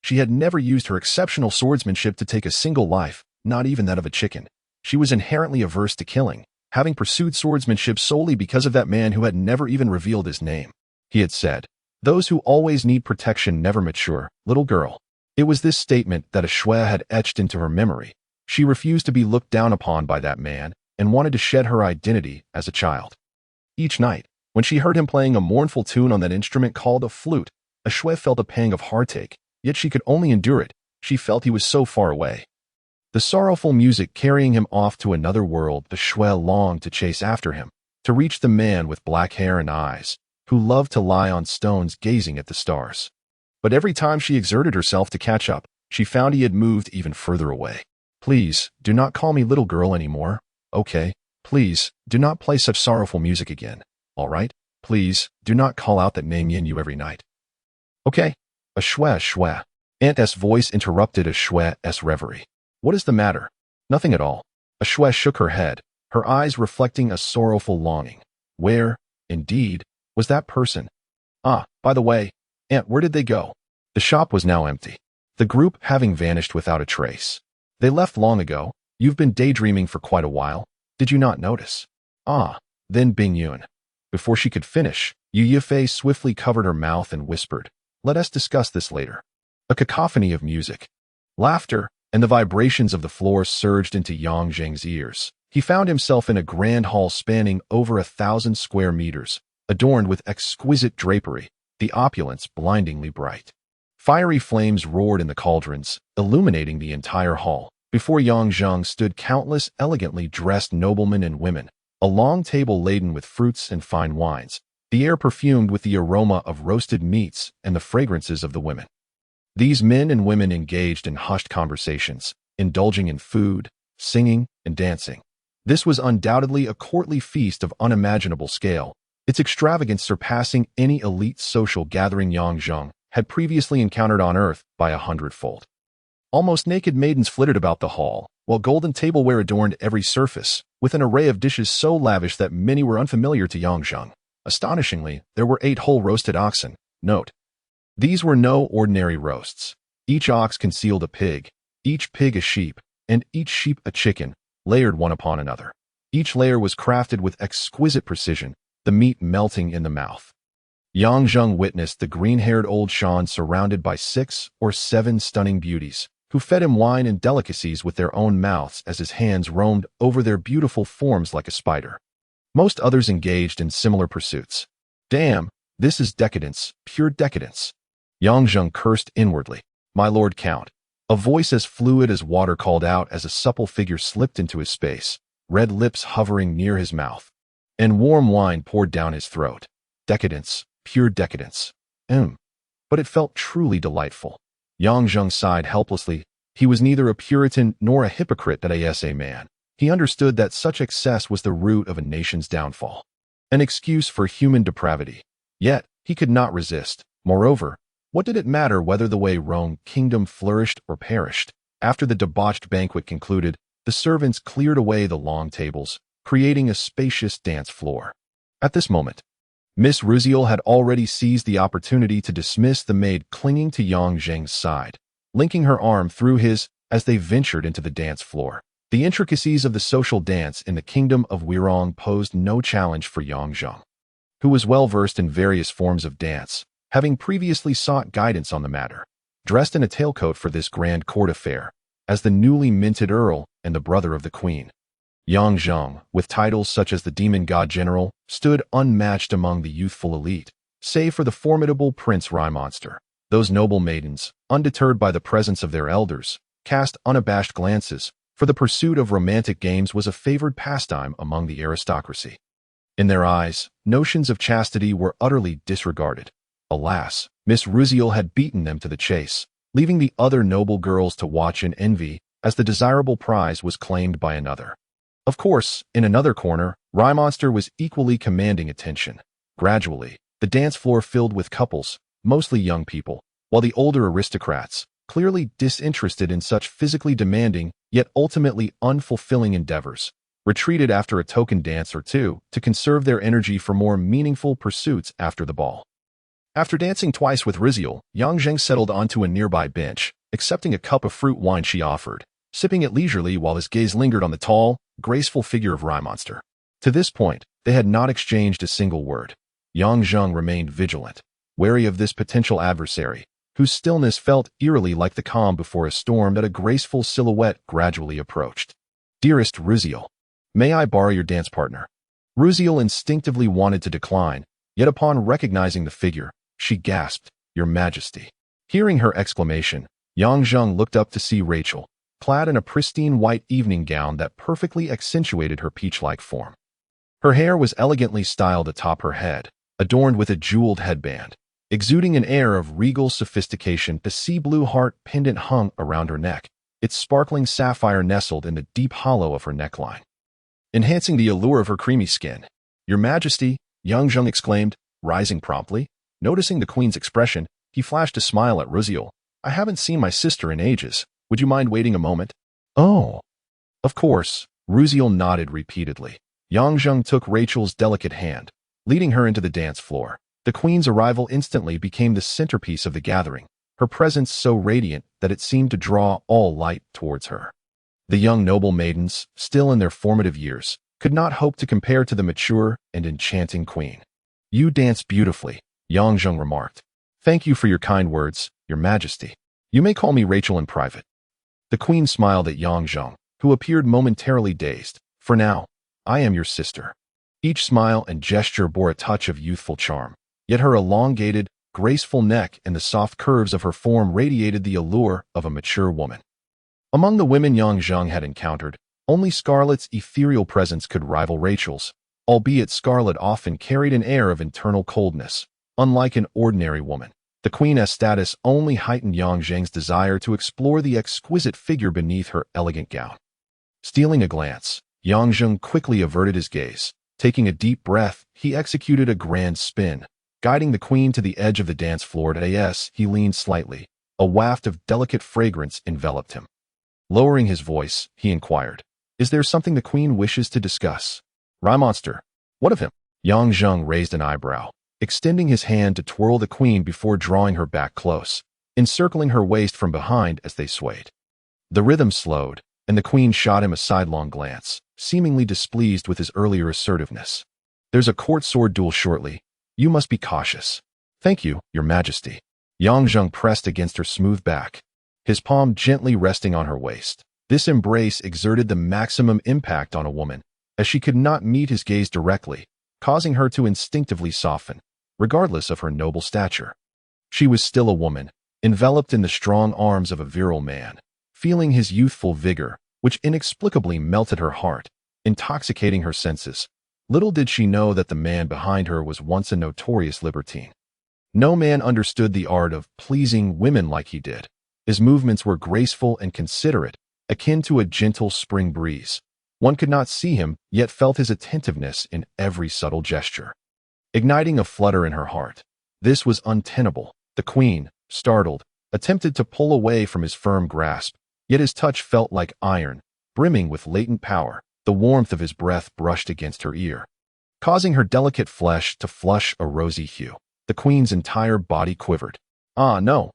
She had never used her exceptional swordsmanship to take a single life, not even that of a chicken. She was inherently averse to killing, having pursued swordsmanship solely because of that man who had never even revealed his name. He had said, "Those who always need protection never mature, little girl." It was this statement that a shui had etched into her memory. She refused to be looked down upon by that man and wanted to shed her identity as a child. Each night, when she heard him playing a mournful tune on that instrument called a flute, a shui felt a pang of heartache, yet she could only endure it. She felt he was so far away. The sorrowful music carrying him off to another world, the shui longed to chase after him, to reach the man with black hair and eyes, who loved to lie on stones gazing at the stars. But every time she exerted herself to catch up, she found he had moved even further away. "Please, do not call me little girl anymore. Okay? Please, do not play such sorrowful music again. All right? Please, do not call out that name Yin Yu every night." "Okay." A shui. Aunt's voice interrupted a shui's reverie. "What is the matter?" "Nothing at all." A shui shook her head, her eyes reflecting a sorrowful longing. Where, indeed, was that person? "Ah, by the way, Aunt, where did they go?" The shop was now empty, the group having vanished without a trace. "They left long ago. You've been daydreaming for quite a while. Did you not notice?" "Ah." Then Bingyun. Before she could finish, Yu Yifei swiftly covered her mouth and whispered, "Let us discuss this later." A cacophony of music, laughter, and the vibrations of the floor surged into Yang Zheng's ears. He found himself in a grand hall spanning over 1,000 square meters, adorned with exquisite drapery, the opulence blindingly bright. Fiery flames roared in the cauldrons, illuminating the entire hall. Before Yang Zheng stood countless elegantly dressed noblemen and women, a long table laden with fruits and fine wines, the air perfumed with the aroma of roasted meats and the fragrances of the women. These men and women engaged in hushed conversations, indulging in food, singing, and dancing. This was undoubtedly a courtly feast of unimaginable scale, its extravagance surpassing any elite social gathering Yang Zheng had previously encountered on Earth by 100-fold. Almost naked maidens flitted about the hall, while golden tableware adorned every surface, with an array of dishes so lavish that many were unfamiliar to Yang Zheng. Astonishingly, there were 8 whole roasted oxen. Note: these were no ordinary roasts. Each ox concealed a pig, each pig a sheep, and each sheep a chicken, layered one upon another. Each layer was crafted with exquisite precision, the meat melting in the mouth. Yang Zheng witnessed the green-haired old Shan surrounded by 6 or 7 stunning beauties, who fed him wine and delicacies with their own mouths as his hands roamed over their beautiful forms like a spider. Most others engaged in similar pursuits. "Damn, this is decadence, pure decadence." Yang Zheng cursed inwardly. "My Lord Count." A voice as fluid as water called out as a supple figure slipped into his space, red lips hovering near his mouth, and warm wine poured down his throat. Decadence, pure decadence. But it felt truly delightful. Yang Zheng sighed helplessly. He was neither a Puritan nor a hypocrite, that a man. He understood that such excess was the root of a nation's downfall, an excuse for human depravity. Yet, he could not resist. Moreover, what did it matter whether the way Rome kingdom flourished or perished? After the debauched banquet concluded, the servants cleared away the long tables, creating a spacious dance floor. At this moment, Miss Ruziel had already seized the opportunity to dismiss the maid clinging to Yang Zheng's side, linking her arm through his as they ventured into the dance floor. The intricacies of the social dance in the kingdom of Wirong posed no challenge for Yang Zheng, who was well versed in various forms of dance, having previously sought guidance on the matter. Dressed in a tailcoat for this grand court affair, as the newly minted earl and the brother of the queen, Yang Zheng, with titles such as the Demon God General, stood unmatched among the youthful elite, save for the formidable Prince Raimonster. Those noble maidens, undeterred by the presence of their elders, cast unabashed glances, for the pursuit of romantic games was a favored pastime among the aristocracy. In their eyes, notions of chastity were utterly disregarded. Alas, Miss Ruziel had beaten them to the chase, leaving the other noble girls to watch in envy as the desirable prize was claimed by another. Of course, in another corner, Raimonster was equally commanding attention. Gradually, the dance floor filled with couples, mostly young people, while the older aristocrats, clearly disinterested in such physically demanding yet ultimately unfulfilling endeavors, retreated after a token dance or two to conserve their energy for more meaningful pursuits after the ball. After dancing twice with Ruziel, Yang Zheng settled onto a nearby bench, accepting a cup of fruit wine she offered, sipping it leisurely while his gaze lingered on the tall, graceful figure of Raimonster. To this point, they had not exchanged a single word. Yang Zheng remained vigilant, wary of this potential adversary, whose stillness felt eerily like the calm before a storm that a graceful silhouette gradually approached. "Dearest Ruziel, may I borrow your dance partner?" Ruziel instinctively wanted to decline, yet upon recognizing the figure, she gasped, "Your Majesty." Hearing her exclamation, Yang Zheng looked up to see Rachel, clad in a pristine white evening gown that perfectly accentuated her peach-like form. Her hair was elegantly styled atop her head, adorned with a jeweled headband. Exuding an air of regal sophistication, the sea-blue heart pendant hung around her neck, its sparkling sapphire nestled in the deep hollow of her neckline, enhancing the allure of her creamy skin. "Your Majesty," Yang Zheng exclaimed, rising promptly. Noticing the queen's expression, he flashed a smile at Ruziel. "I haven't seen my sister in ages. Would you mind waiting a moment?" "Oh, of course." Ruziel nodded repeatedly. Yang Zheng took Rachel's delicate hand, leading her into the dance floor. The queen's arrival instantly became the centerpiece of the gathering, her presence so radiant that it seemed to draw all light towards her. The young noble maidens, still in their formative years, could not hope to compare to the mature and enchanting queen. "You dance beautifully," Yang Zheng remarked. "Thank you for your kind words, Your Majesty. You may call me Rachel in private." The queen smiled at Yang Zheng, who appeared momentarily dazed. "For now, I am your sister." Each smile and gesture bore a touch of youthful charm, yet her elongated, graceful neck and the soft curves of her form radiated the allure of a mature woman. Among the women Yang Zheng had encountered, only Scarlett's ethereal presence could rival Rachel's, albeit Scarlett often carried an air of internal coldness. Unlike an ordinary woman, the queen's status only heightened Yang Zheng's desire to explore the exquisite figure beneath her elegant gown. Stealing a glance, Yang Zheng quickly averted his gaze. Taking a deep breath, he executed a grand spin, guiding the queen to the edge of the dance floor. He leaned slightly. A waft of delicate fragrance enveloped him. Lowering his voice, he inquired, "Is there something the queen wishes to discuss?" "Raimonster, what of him?" Yang Zheng raised an eyebrow, extending his hand to twirl the queen before drawing her back close, encircling her waist from behind as they swayed. The rhythm slowed, and the queen shot him a sidelong glance, seemingly displeased with his earlier assertiveness. "There's a court sword duel shortly. You must be cautious." "Thank you, Your Majesty." Yang Zheng pressed against her smooth back, his palm gently resting on her waist. This embrace exerted the maximum impact on a woman, as she could not meet his gaze directly, causing her to instinctively soften, regardless of her noble stature. She was still a woman, enveloped in the strong arms of a virile man, feeling his youthful vigor, which inexplicably melted her heart, intoxicating her senses. Little did she know that the man behind her was once a notorious libertine. No man understood the art of pleasing women like he did. His movements were graceful and considerate, akin to a gentle spring breeze. One could not see him, yet felt his attentiveness in every subtle gesture, igniting a flutter in her heart. This was untenable. The queen, startled, attempted to pull away from his firm grasp, yet his touch felt like iron, brimming with latent power. The warmth of his breath brushed against her ear, causing her delicate flesh to flush a rosy hue. The queen's entire body quivered. Ah, no.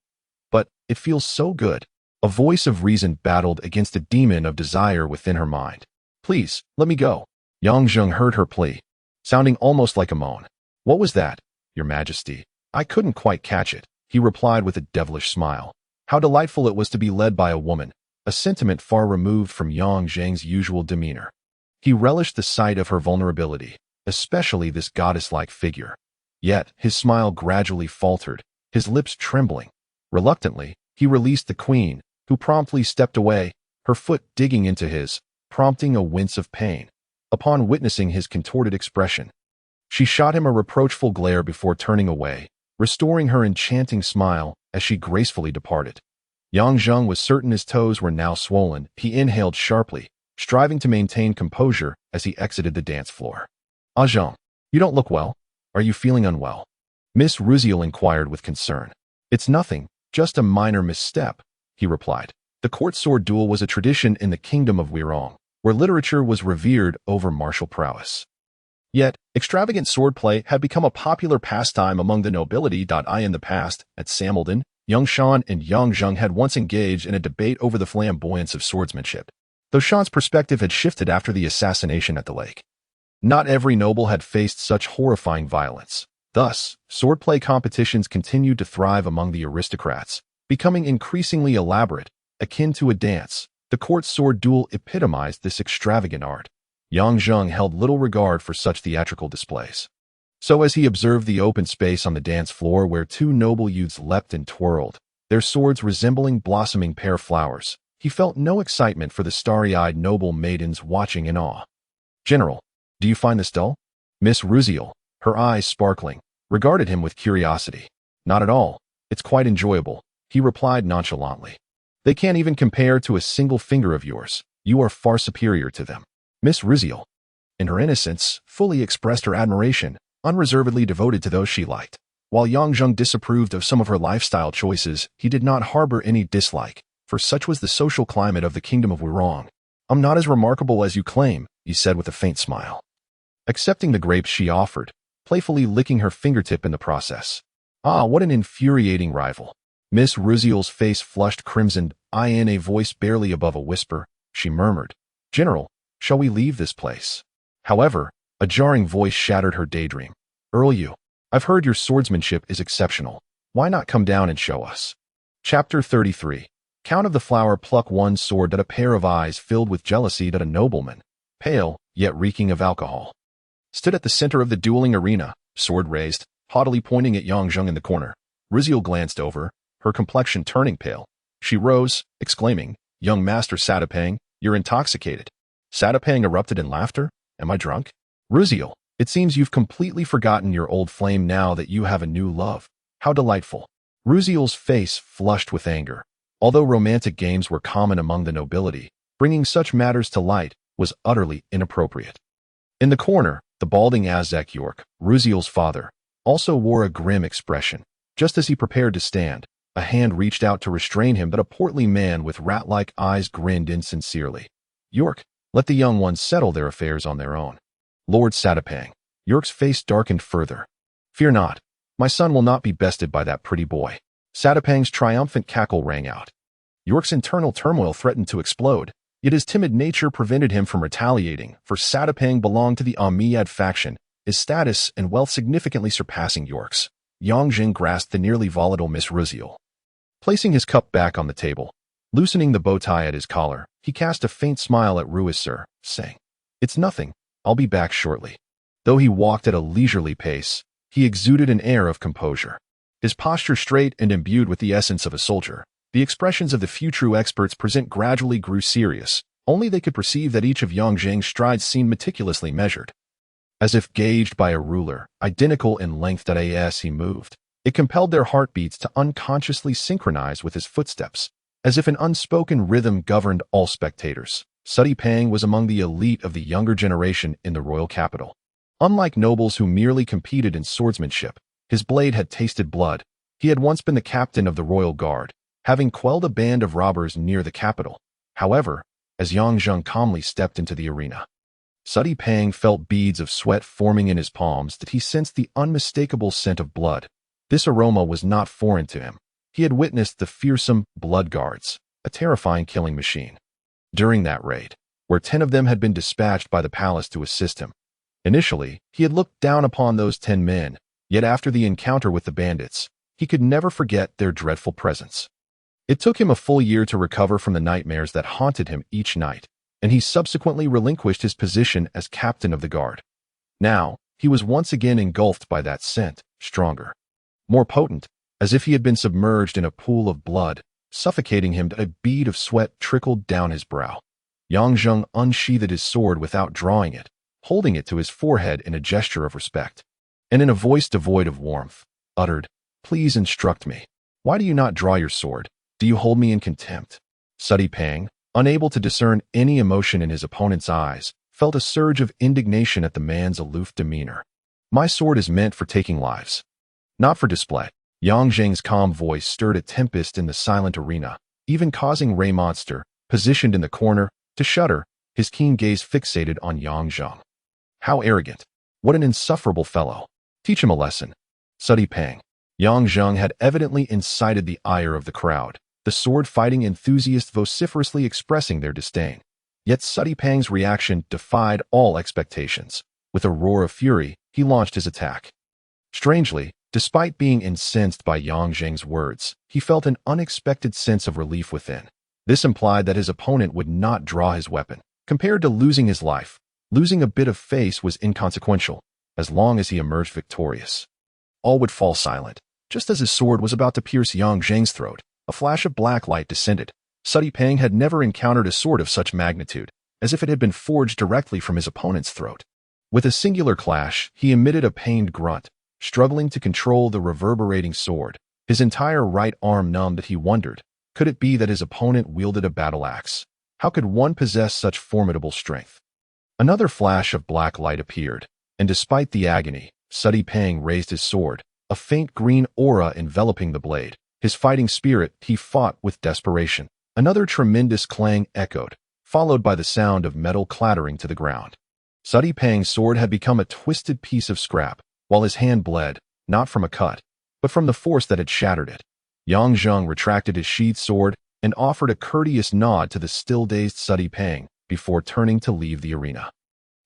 But it feels so good. A voice of reason battled against a demon of desire within her mind. Please, let me go. Yang Zheng heard her plea, sounding almost like a moan. What was that, Your Majesty? I couldn't quite catch it, he replied with a devilish smile. How delightful it was to be led by a woman, a sentiment far removed from Yang Zheng's usual demeanor. He relished the sight of her vulnerability, especially this goddess-like figure. Yet, his smile gradually faltered, his lips trembling. Reluctantly, he released the queen, who promptly stepped away, her foot digging into his, prompting a wince of pain. Upon witnessing his contorted expression, she shot him a reproachful glare before turning away, restoring her enchanting smile as she gracefully departed. Yang Zheng was certain his toes were now swollen. He inhaled sharply, striving to maintain composure as he exited the dance floor. Ah Zheng, you don't look well. Are you feeling unwell? Miss Ruziel inquired with concern. It's nothing, just a minor misstep, he replied. The court sword duel was a tradition in the kingdom of Wirong, where literature was revered over martial prowess. Yet, extravagant swordplay had become a popular pastime among the nobility. In the past, at Samilden, young Shan and Yang Zheng had once engaged in a debate over the flamboyance of swordsmanship, though Shan's perspective had shifted after the assassination at the lake. Not every noble had faced such horrifying violence. Thus, swordplay competitions continued to thrive among the aristocrats, becoming increasingly elaborate, akin to a dance. The court sword duel epitomized this extravagant art. Yang Zheng held little regard for such theatrical displays. So as he observed the open space on the dance floor where two noble youths leapt and twirled, their swords resembling blossoming pear flowers, he felt no excitement for the starry-eyed noble maidens watching in awe. General, do you find this dull? Miss Ruziel, her eyes sparkling, regarded him with curiosity. Not at all. It's quite enjoyable, he replied nonchalantly. They can't even compare to a single finger of yours. You are far superior to them. Miss Ruziel, in her innocence, fully expressed her admiration, unreservedly devoted to those she liked. While Yang Zheng disapproved of some of her lifestyle choices, he did not harbor any dislike, for such was the social climate of the kingdom of Wirong. I'm not as remarkable as you claim, he said with a faint smile, accepting the grapes she offered, playfully licking her fingertip in the process. Ah, what an infuriating rival. Miss Ruziel's face flushed crimson. In a voice barely above a whisper, she murmured, General, shall we leave this place? However, a jarring voice shattered her daydream. Earl Yu, I've heard your swordsmanship is exceptional. Why not come down and show us? Chapter 33. Count of the Flower. Pluck one sword. A pair of eyes filled with jealousy. A nobleman, pale, yet reeking of alcohol, stood at the center of the dueling arena, sword raised, haughtily pointing at Yang Zheng in the corner. Ruziel glanced over, her complexion turning pale. She rose, exclaiming, Young Master Satapang, you're intoxicated. Satapang erupted in laughter. Am I drunk? Ruziel, it seems you've completely forgotten your old flame now that you have a new love. How delightful. Ruziel's face flushed with anger. Although romantic games were common among the nobility, bringing such matters to light was utterly inappropriate. In the corner, the balding Azek York, Ruziel's father, also wore a grim expression. Just as he prepared to stand, a hand reached out to restrain him, but a portly man with rat-like eyes grinned insincerely. York, let the young ones settle their affairs on their own. Lord Satapang. York's face darkened further. Fear not. My son will not be bested by that pretty boy. Satapang's triumphant cackle rang out. York's internal turmoil threatened to explode, yet his timid nature prevented him from retaliating, for Satapang belonged to the Amiyad faction, his status and wealth significantly surpassing York's. Yang Zheng grasped the nearly volatile Miss Ruziel. Placing his cup back on the table, loosening the bow tie at his collar, he cast a faint smile at Ruiser, saying, It's nothing, I'll be back shortly. Though he walked at a leisurely pace, he exuded an air of composure. His posture straight and imbued with the essence of a soldier, the expressions of the few true experts present gradually grew serious. Only they could perceive that each of Yang Zheng's strides seemed meticulously measured. As if gauged by a ruler, identical in length. As he moved, it compelled their heartbeats to unconsciously synchronize with his footsteps. as if an unspoken rhythm governed all spectators. Suddy Pang was among the elite of the younger generation in the royal capital. Unlike nobles who merely competed in swordsmanship, his blade had tasted blood. He had once been the captain of the royal guard, having quelled a band of robbers near the capital. However, as Yang Zheng calmly stepped into the arena, Suddy Pang felt beads of sweat forming in his palms that he sensed the unmistakable scent of blood. This aroma was not foreign to him. He had witnessed the fearsome Blood Guards, a terrifying killing machine. During that raid, where 10 of them had been dispatched by the palace to assist him. Initially, he had looked down upon those 10 men, yet after the encounter with the bandits, he could never forget their dreadful presence. It took him a full year to recover from the nightmares that haunted him each night, and he subsequently relinquished his position as captain of the guard. Now, he was once again engulfed by that scent, stronger, more potent, as if he had been submerged in a pool of blood, suffocating him. A bead of sweat trickled down his brow. Yang Zheng unsheathed his sword without drawing it, holding it to his forehead in a gesture of respect, and in a voice devoid of warmth, uttered, "Please instruct me. Why do you not draw your sword? Do you hold me in contempt?" Suddy Pang, unable to discern any emotion in his opponent's eyes, felt a surge of indignation at the man's aloof demeanor. "My sword is meant for taking lives, not for display." Yang Zheng's calm voice stirred a tempest in the silent arena, even causing Ray Monster, positioned in the corner, to shudder, his keen gaze fixated on Yang Zheng. How arrogant! What an insufferable fellow! Teach him a lesson. Suddy Pang. Yang Zheng had evidently incited the ire of the crowd, the sword-fighting enthusiasts vociferously expressing their disdain. Yet Suddy Pang's reaction defied all expectations. With a roar of fury, he launched his attack. Strangely, despite being incensed by Yang Zheng's words, he felt an unexpected sense of relief within. This implied that his opponent would not draw his weapon. Compared to losing his life, losing a bit of face was inconsequential, as long as he emerged victorious. All would fall silent. Just as his sword was about to pierce Yang Zheng's throat, a flash of black light descended. Suddy Pang had never encountered a sword of such magnitude, as if it had been forged directly from his opponent's throat. With a singular clash, he emitted a pained grunt, struggling to control the reverberating sword. His entire right arm numbed. He wondered, could it be that his opponent wielded a battle axe? How could one possess such formidable strength? Another flash of black light appeared, and despite the agony, Suddy Pang raised his sword, a faint green aura enveloping the blade. His fighting spirit, he fought with desperation. Another tremendous clang echoed, followed by the sound of metal clattering to the ground. Suddy Pang's sword had become a twisted piece of scrap, while his hand bled, not from a cut, but from the force that had shattered it. Yang Zheng retracted his sheathed sword and offered a courteous nod to the still-dazed Suddy Pang before turning to leave the arena.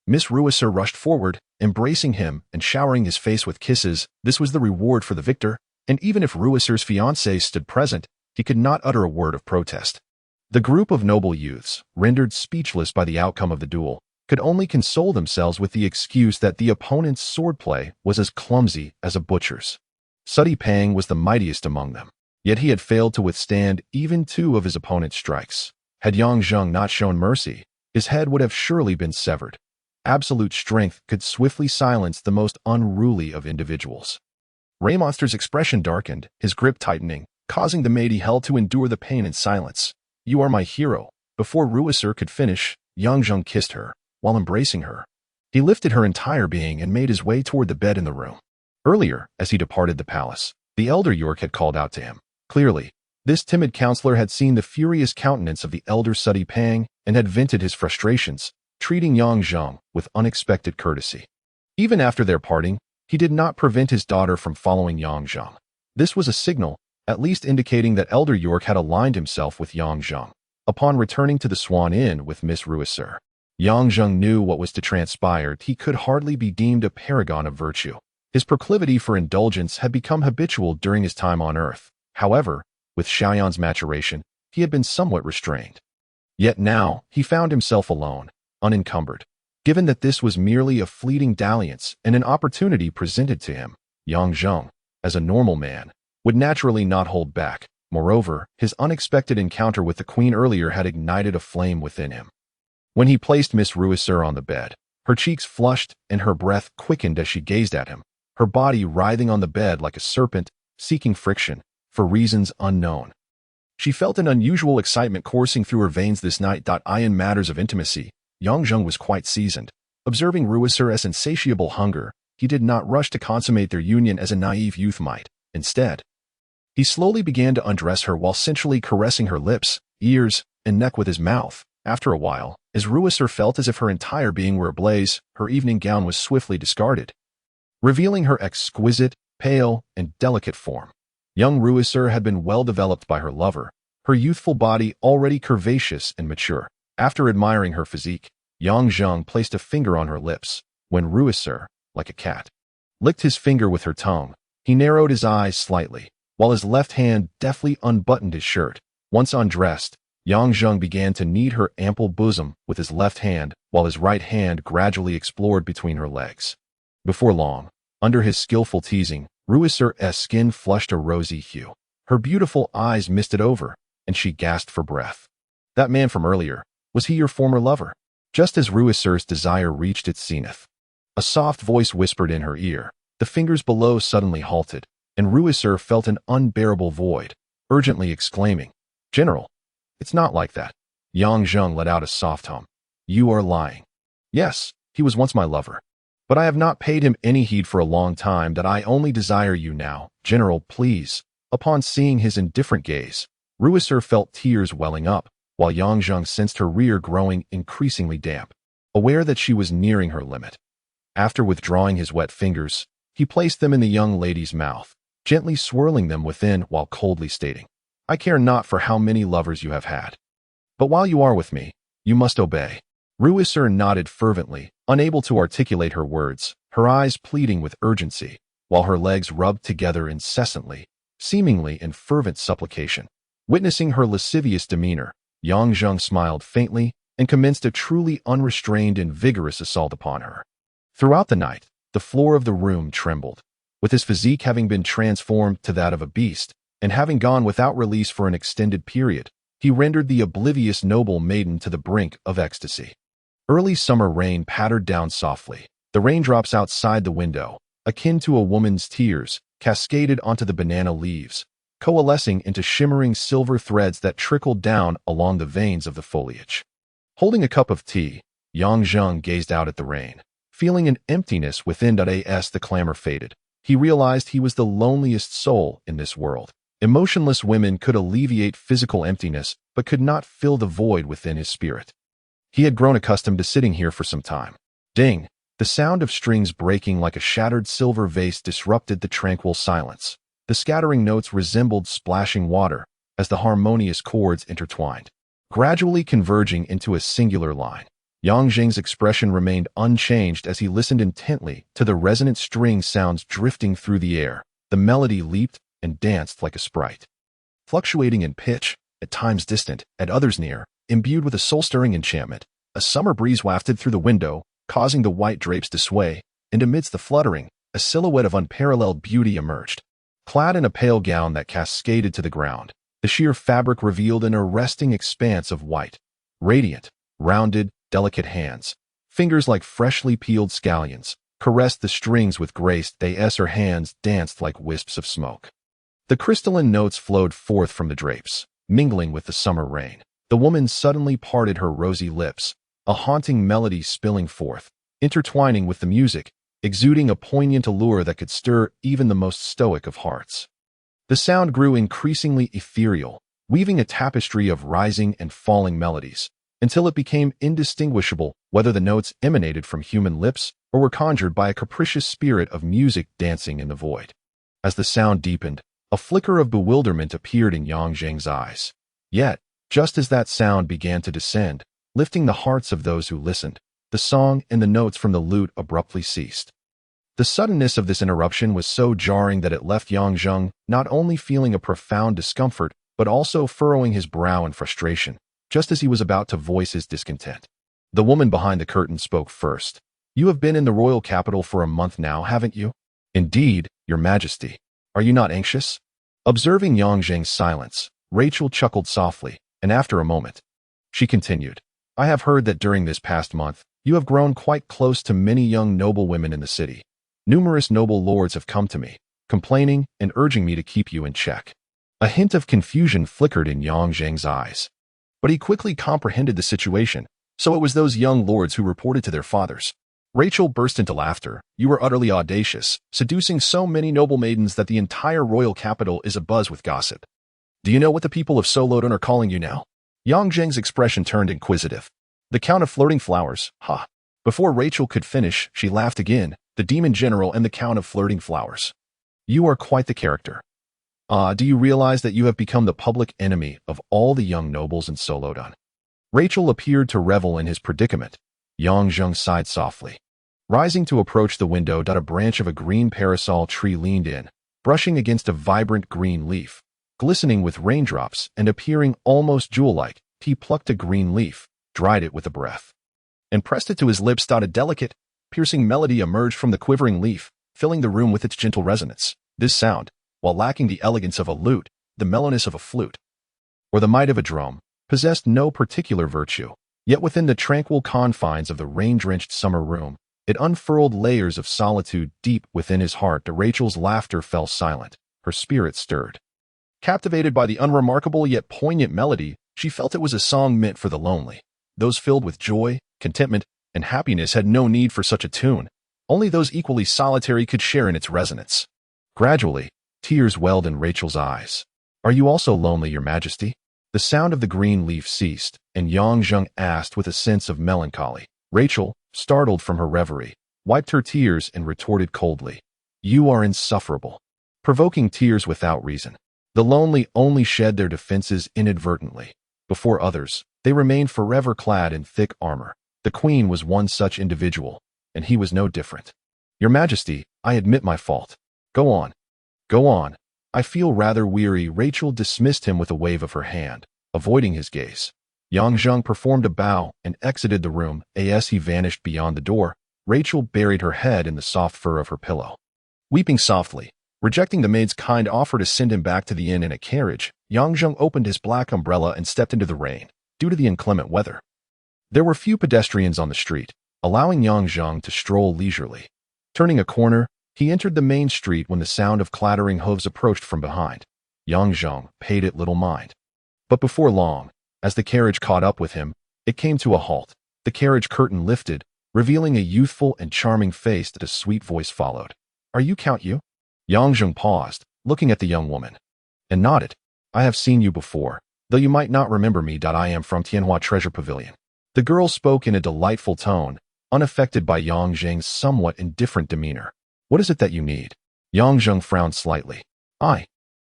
Miss Ruisser rushed forward, embracing him and showering his face with kisses. This was the reward for the victor, and even if Ruisser's fiancée stood present, he could not utter a word of protest. The group of noble youths, rendered speechless by the outcome of the duel, could only console themselves with the excuse that the opponent's swordplay was as clumsy as a butcher's. Suddy Pang was the mightiest among them, yet he had failed to withstand even 2 of his opponent's strikes. Had Yang Zheng not shown mercy, his head would have surely been severed. Absolute strength could swiftly silence the most unruly of individuals. Raymonster's expression darkened, his grip tightening, causing the maid he held to endure the pain in silence. "You are my hero." Before Ruisser could finish, Yang Zheng kissed her, while embracing her. He lifted her entire being and made his way toward the bed in the room. Earlier, as he departed the palace, the elder York had called out to him. Clearly, this timid counselor had seen the furious countenance of the elder Suddy Pang and had vented his frustrations, treating Yang Zheng with unexpected courtesy. Even after their parting, he did not prevent his daughter from following Yang Zheng. This was a signal, at least indicating that Elder York had aligned himself with Yang Zheng. Upon returning to the Swan Inn with Miss Ruisser, Yang Zheng knew what was to transpire. He could hardly be deemed a paragon of virtue. His proclivity for indulgence had become habitual during his time on Earth. However, with Xiaoyan's maturation, he had been somewhat restrained. Yet now, he found himself alone, unencumbered. Given that this was merely a fleeting dalliance and an opportunity presented to him, Yang Zheng, as a normal man, would naturally not hold back. Moreover, his unexpected encounter with the Queen earlier had ignited a flame within him. When he placed Miss Ruisser on the bed, her cheeks flushed and her breath quickened as she gazed at him, her body writhing on the bed like a serpent, seeking friction, for reasons unknown. She felt an unusual excitement coursing through her veins this night. In matters of intimacy, Yang Zheng was quite seasoned. Observing Ruiser's insatiable hunger, he did not rush to consummate their union as a naive youth might. Instead, he slowly began to undress her while sensually caressing her lips, ears, and neck with his mouth. After a while, as Ruiser felt as if her entire being were ablaze, her evening gown was swiftly discarded, revealing her exquisite, pale, and delicate form. Young Ruiser had been well developed by her lover, her youthful body already curvaceous and mature. After admiring her physique, Yang Zheng placed a finger on her lips. When Ruiser, like a cat, licked his finger with her tongue, he narrowed his eyes slightly, while his left hand deftly unbuttoned his shirt. Once undressed, Yang Zheng began to knead her ample bosom with his left hand, while his right hand gradually explored between her legs. Before long, under his skillful teasing, Ruiser's skin flushed a rosy hue. Her beautiful eyes misted over, and she gasped for breath. That man from earlier, was he your former lover? Just as Ruiser's desire reached its zenith, a soft voice whispered in her ear. The fingers below suddenly halted, and Ruiser felt an unbearable void, urgently exclaiming, "General, it's not like that." Yang Zheng let out a soft hum. "You are lying." "Yes, he was once my lover, but I have not paid him any heed for a long time. That I only desire you now, General, please." Upon seeing his indifferent gaze, Ruiser felt tears welling up, while Yang Zheng sensed her rear growing increasingly damp, aware that she was nearing her limit. After withdrawing his wet fingers, he placed them in the young lady's mouth, gently swirling them within while coldly stating, "I care not for how many lovers you have had, but while you are with me, you must obey." Ruiser nodded fervently, unable to articulate her words, her eyes pleading with urgency, while her legs rubbed together incessantly, seemingly in fervent supplication. Witnessing her lascivious demeanor, Yang Zheng smiled faintly and commenced a truly unrestrained and vigorous assault upon her. Throughout the night, the floor of the room trembled. With his physique having been transformed to that of a beast, and having gone without release for an extended period, he rendered the oblivious noble maiden to the brink of ecstasy. Early summer rain pattered down softly. The raindrops outside the window, akin to a woman's tears, cascaded onto the banana leaves, coalescing into shimmering silver threads that trickled down along the veins of the foliage. Holding a cup of tea, Yang Zheng gazed out at the rain. Feeling an emptiness within. As the clamor faded, he realized he was the loneliest soul in this world. Emotionless women could alleviate physical emptiness, but could not fill the void within his spirit. He had grown accustomed to sitting here for some time. Ding! The sound of strings breaking like a shattered silver vase disrupted the tranquil silence. The scattering notes resembled splashing water as the harmonious chords intertwined, gradually converging into a singular line. Yang Zheng's expression remained unchanged as he listened intently to the resonant string sounds drifting through the air. The melody leaped and danced like a sprite, fluctuating in pitch, at times distant, at others near, imbued with a soul-stirring enchantment. A summer breeze wafted through the window, causing the white drapes to sway, and amidst the fluttering, a silhouette of unparalleled beauty emerged. Clad in a pale gown that cascaded to the ground, the sheer fabric revealed an arresting expanse of white. Radiant, rounded, delicate hands, fingers like freshly peeled scallions, caressed the strings with grace. Her hands danced like wisps of smoke. The crystalline notes flowed forth from the drapes, mingling with the summer rain. The woman suddenly parted her rosy lips, a haunting melody spilling forth, intertwining with the music, exuding a poignant allure that could stir even the most stoic of hearts. The sound grew increasingly ethereal, weaving a tapestry of rising and falling melodies, until it became indistinguishable whether the notes emanated from human lips or were conjured by a capricious spirit of music dancing in the void. As the sound deepened, a flicker of bewilderment appeared in Yang Zheng's eyes. Yet, just as that sound began to descend, lifting the hearts of those who listened, the song and the notes from the lute abruptly ceased. The suddenness of this interruption was so jarring that it left Yang Zheng not only feeling a profound discomfort, but also furrowing his brow in frustration, just as he was about to voice his discontent. The woman behind the curtain spoke first. "You have been in the royal capital for a month now, haven't you?" "Indeed, Your Majesty. Are you not anxious?" Observing Yang Zheng's silence, Rachel chuckled softly, and after a moment, she continued, "I have heard that during this past month, you have grown quite close to many young noble women in the city. Numerous noble lords have come to me, complaining and urging me to keep you in check." A hint of confusion flickered in Yang Zheng's eyes. But he quickly comprehended the situation, so it was those young lords who reported to their fathers. Rachel burst into laughter. You are utterly audacious, seducing so many noble maidens that the entire royal capital is abuzz with gossip. Do you know what the people of Solodon are calling you now? Yang Zheng's expression turned inquisitive. The Count of Flirting Flowers, ha. Before Rachel could finish, she laughed again. The Demon General and the Count of Flirting Flowers. You are quite the character. Do you realize that you have become the public enemy of all the young nobles in Solodon? Rachel appeared to revel in his predicament. Yang Zheng sighed softly. Rising to approach the window, a branch of a green parasol tree leaned in, brushing against a vibrant green leaf. Glistening with raindrops and appearing almost jewel-like, he plucked a green leaf, dried it with a breath, and pressed it to his lips. A delicate, piercing melody emerged from the quivering leaf, filling the room with its gentle resonance. This sound, while lacking the elegance of a lute, the mellowness of a flute, or the might of a drum, possessed no particular virtue. Yet within the tranquil confines of the rain-drenched summer room, it unfurled layers of solitude deep within his heart. Rachel's laughter fell silent, her spirit stirred. Captivated by the unremarkable yet poignant melody, she felt it was a song meant for the lonely. Those filled with joy, contentment, and happiness had no need for such a tune. Only those equally solitary could share in its resonance. Gradually, tears welled in Rachel's eyes. Are you also lonely, Your Majesty? The sound of the green leaf ceased, and Yang Zheng asked with a sense of melancholy. Rachel, startled from her reverie, wiped her tears and retorted coldly. You are insufferable. Provoking tears without reason. The lonely only shed their defenses inadvertently. Before others, they remained forever clad in thick armor. The queen was one such individual, and he was no different. Your Majesty, I admit my fault. Go on. Go on. I feel rather weary. Rachel dismissed him with a wave of her hand, avoiding his gaze. Yang Zheng performed a bow and exited the room. As he vanished beyond the door, Rachel buried her head in the soft fur of her pillow. Weeping softly, rejecting the maid's kind offer to send him back to the inn in a carriage, Yang Zheng opened his black umbrella and stepped into the rain, due to the inclement weather. There were few pedestrians on the street, allowing Yang Zheng to stroll leisurely. Turning a corner, he entered the main street when the sound of clattering hooves approached from behind. Yang Zheng paid it little mind. But before long, as the carriage caught up with him, it came to a halt. The carriage curtain lifted, revealing a youthful and charming face that a sweet voice followed. Are you Count Yu? Yang Zheng paused, looking at the young woman, and nodded. I have seen you before, though you might not remember me. I am from Tianhua Treasure Pavilion. The girl spoke in a delightful tone, unaffected by Yang Zheng's somewhat indifferent demeanor. What is it that you need? Yang Zheng frowned slightly.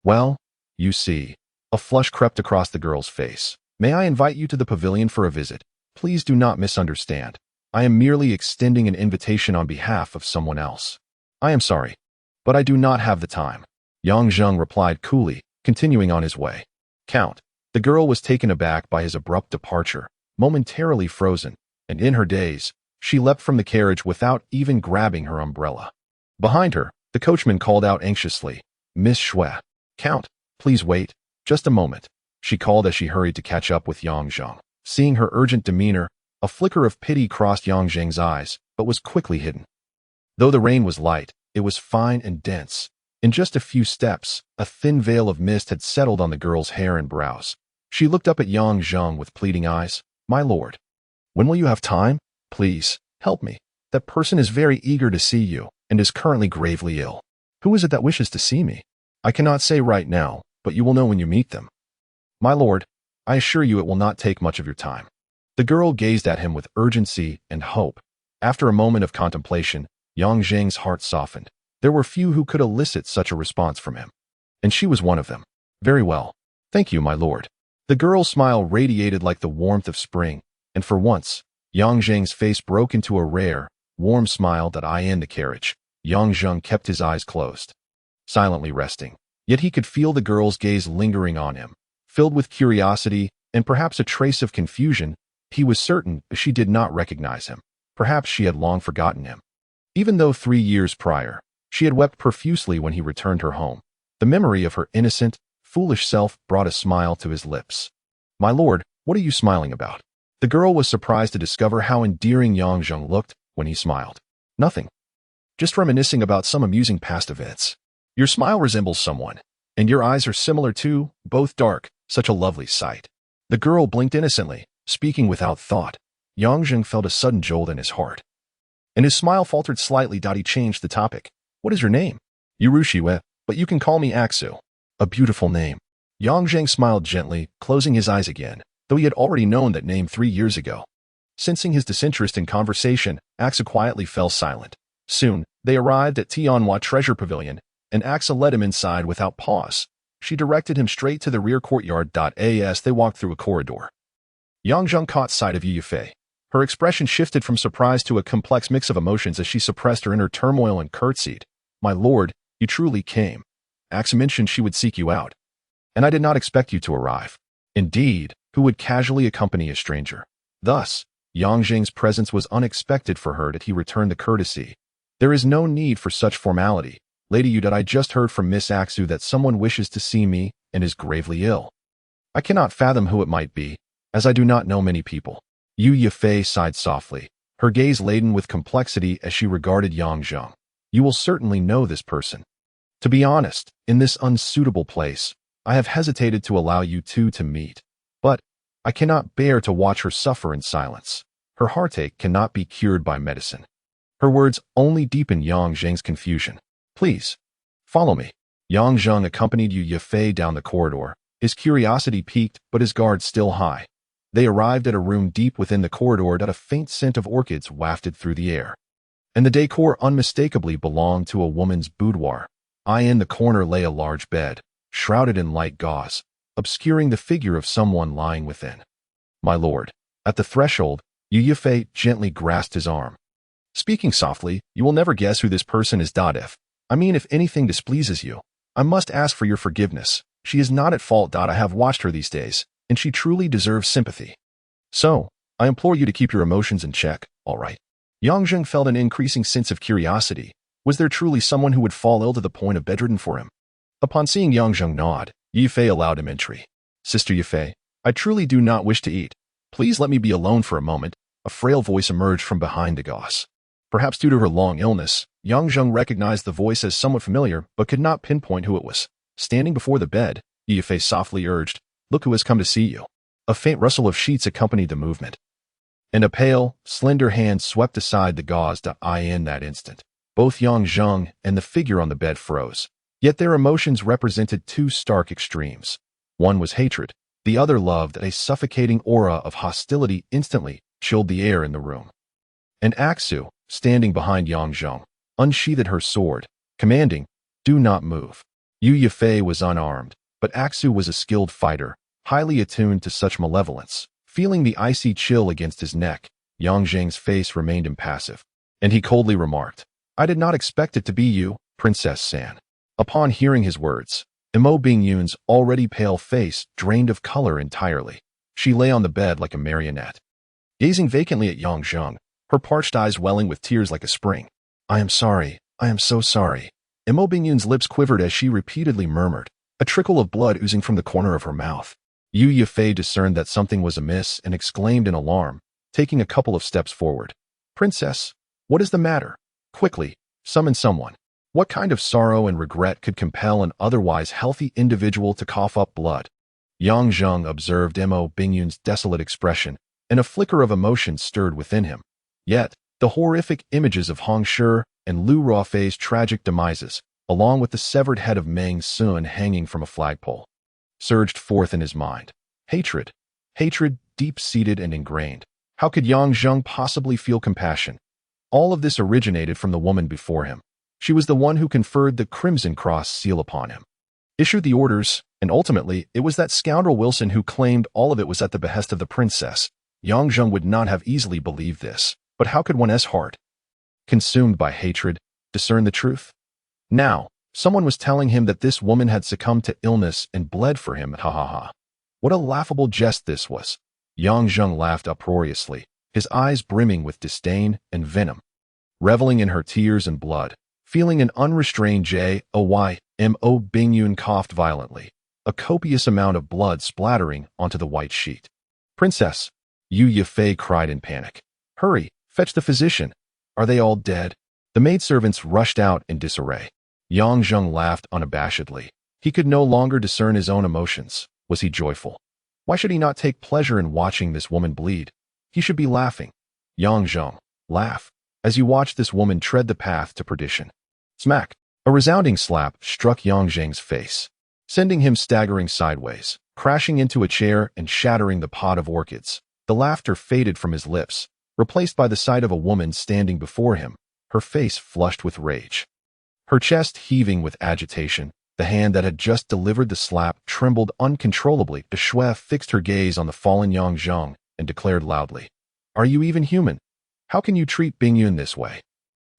Well, you see. A flush crept across the girl's face. May I invite you to the pavilion for a visit? Please do not misunderstand. I am merely extending an invitation on behalf of someone else. I am sorry, but I do not have the time. Yang Zheng replied coolly, continuing on his way. Count. The girl was taken aback by his abrupt departure, momentarily frozen, and in her daze, she leapt from the carriage without even grabbing her umbrella. Behind her, the coachman called out anxiously, Miss Xue. Count, please wait, just a moment, she called as she hurried to catch up with Yang Zheng. Seeing her urgent demeanor, a flicker of pity crossed Yang Zheng's eyes, but was quickly hidden. Though the rain was light, it was fine and dense. In just a few steps, a thin veil of mist had settled on the girl's hair and brows. She looked up at Yang Zheng with pleading eyes. My lord, when will you have time? Please, help me. That person is very eager to see you, and is currently gravely ill. Who is it that wishes to see me? I cannot say right now, but you will know when you meet them. My lord, I assure you it will not take much of your time. The girl gazed at him with urgency and hope. After a moment of contemplation, Yang Zheng's heart softened. There were few who could elicit such a response from him, and she was one of them. Very well. Thank you, my lord. The girl's smile radiated like the warmth of spring, and for once, Yang Zheng's face broke into a rare, warm smile. In the carriage, Yang Zheng kept his eyes closed, silently resting. Yet he could feel the girl's gaze lingering on him. Filled with curiosity and perhaps a trace of confusion, he was certain she did not recognize him. Perhaps she had long forgotten him. Even though 3 years prior, she had wept profusely when he returned her home, the memory of her innocent, foolish self brought a smile to his lips. My lord, what are you smiling about? The girl was surprised to discover how endearing Yang Zheng looked when he smiled. Nothing. Just reminiscing about some amusing past events. Your smile resembles someone. And your eyes are similar too, both dark, such a lovely sight. The girl blinked innocently, speaking without thought. Yang Zheng felt a sudden jolt in his heart. And his smile faltered slightly. He changed the topic. What is your name? Yurushiwe, but you can call me Aksu. A beautiful name. Yang Zheng smiled gently, closing his eyes again, though he had already known that name 3 years ago. Sensing his disinterest in conversation, Aksu quietly fell silent. Soon, they arrived at Tianhua Treasure Pavilion, and Aksu led him inside without pause. She directed him straight to the rear courtyard. As they walked through a corridor, Yang Zheng caught sight of Yu Yufei. Her expression shifted from surprise to a complex mix of emotions as she suppressed her inner turmoil and curtsied. My lord, you truly came. Aksu mentioned she would seek you out. And I did not expect you to arrive. Indeed, who would casually accompany a stranger? Thus, Yang Zheng's presence was unexpected for her. He returned the courtesy. There is no need for such formality. Lady Yu, I just heard from Miss Aksu that someone wishes to see me and is gravely ill. I cannot fathom who it might be, as I do not know many people. Yu Yufei sighed softly, her gaze laden with complexity as she regarded Yang Zheng. You will certainly know this person. To be honest, in this unsuitable place, I have hesitated to allow you two to meet. But I cannot bear to watch her suffer in silence. Her heartache cannot be cured by medicine. Her words only deepened Yang Zheng's confusion. Please, follow me. Yang Zheng accompanied Yu Yufei down the corridor, his curiosity piqued but his guard still high. They arrived at a room deep within the corridor that a faint scent of orchids wafted through the air. And the decor unmistakably belonged to a woman's boudoir. In the corner lay a large bed, shrouded in light gauze, obscuring the figure of someone lying within. My lord. At the threshold, Yu Yufei gently grasped his arm. Speaking softly, you will never guess who this person is. If anything displeases you, I must ask for your forgiveness. She is not at fault. I have watched her these days, and she truly deserves sympathy. So, I implore you to keep your emotions in check, all right? Yang Zheng felt an increasing sense of curiosity. Was there truly someone who would fall ill to the point of bedridden for him? Upon seeing Yang Zheng nod, Yufei allowed him entry. Sister Yufei, I truly do not wish to eat. Please let me be alone for a moment. A frail voice emerged from behind the gauze. Perhaps due to her long illness, Yang Zheng recognized the voice as somewhat familiar but could not pinpoint who it was. Standing before the bed, Yufei softly urged, Look who has come to see you. A faint rustle of sheets accompanied the movement. And a pale, slender hand swept aside the gauze. In that instant, both Yang Zheng and the figure on the bed froze. Yet their emotions represented two stark extremes. One was hatred, the other love. That a suffocating aura of hostility instantly chilled the air in the room. And Aksu, standing behind Yang Zheng, unsheathed her sword, commanding, Do not move. Yu Yufei was unarmed, but Aksu was a skilled fighter, highly attuned to such malevolence. Feeling the icy chill against his neck, Yang Zheng's face remained impassive, and he coldly remarked, I did not expect it to be you, Princess San. Upon hearing his words, Imo Bingyun's already pale face drained of color entirely. She lay on the bed like a marionette, gazing vacantly at Yang Zheng, her parched eyes welling with tears like a spring. I am sorry, I am so sorry. Imo Bingyun's lips quivered as she repeatedly murmured, a trickle of blood oozing from the corner of her mouth. Yu Yufei discerned that something was amiss and exclaimed in alarm, taking a couple of steps forward. Princess, what is the matter? Quickly, summon someone. What kind of sorrow and regret could compel an otherwise healthy individual to cough up blood? Yang Zheng observed Imo Bingyun's desolate expression, and a flicker of emotion stirred within him. Yet, the horrific images of Hong Shi and Lu Ruofei's tragic demises, along with the severed head of Meng Sun hanging from a flagpole, surged forth in his mind. Hatred deep-seated and ingrained. How could Yang Zheng possibly feel compassion? All of this originated from the woman before him. She was the one who conferred the Crimson Cross seal upon him, issued the orders, and ultimately it was that scoundrel Wilson who claimed all of it was at the behest of the princess. Yang Zheng would not have easily believed this, but how could one's heart, consumed by hatred, discern the truth? Now, someone was telling him that this woman had succumbed to illness and bled for him. Ha ha ha. What a laughable jest this was. Yang Zheng laughed uproariously, his eyes brimming with disdain and venom. Reveling in her tears and blood, feeling an unrestrained joy, Mo Bingyun coughed violently, a copious amount of blood splattering onto the white sheet. Princess, Yu Yufei cried in panic. Hurry, fetch the physician. Are they all dead? The maidservants rushed out in disarray. Yang Zheng laughed unabashedly, He could no longer discern his own emotions. Was he joyful? Why should he not take pleasure in watching this woman bleed? He should be laughing. Yang Zheng, laugh, as you watch this woman tread the path to perdition. Smack! A resounding slap struck Yang Zheng's face, sending him staggering sideways, crashing into a chair and shattering the pot of orchids. The laughter faded from his lips, replaced by the sight of a woman standing before him, her face flushed with rage. Her chest heaving with agitation, the hand that had just delivered the slap trembled uncontrollably. De Shui fixed her gaze on the fallen Yang Zheng and declared loudly, "Are you even human? How can you treat Bingyun this way?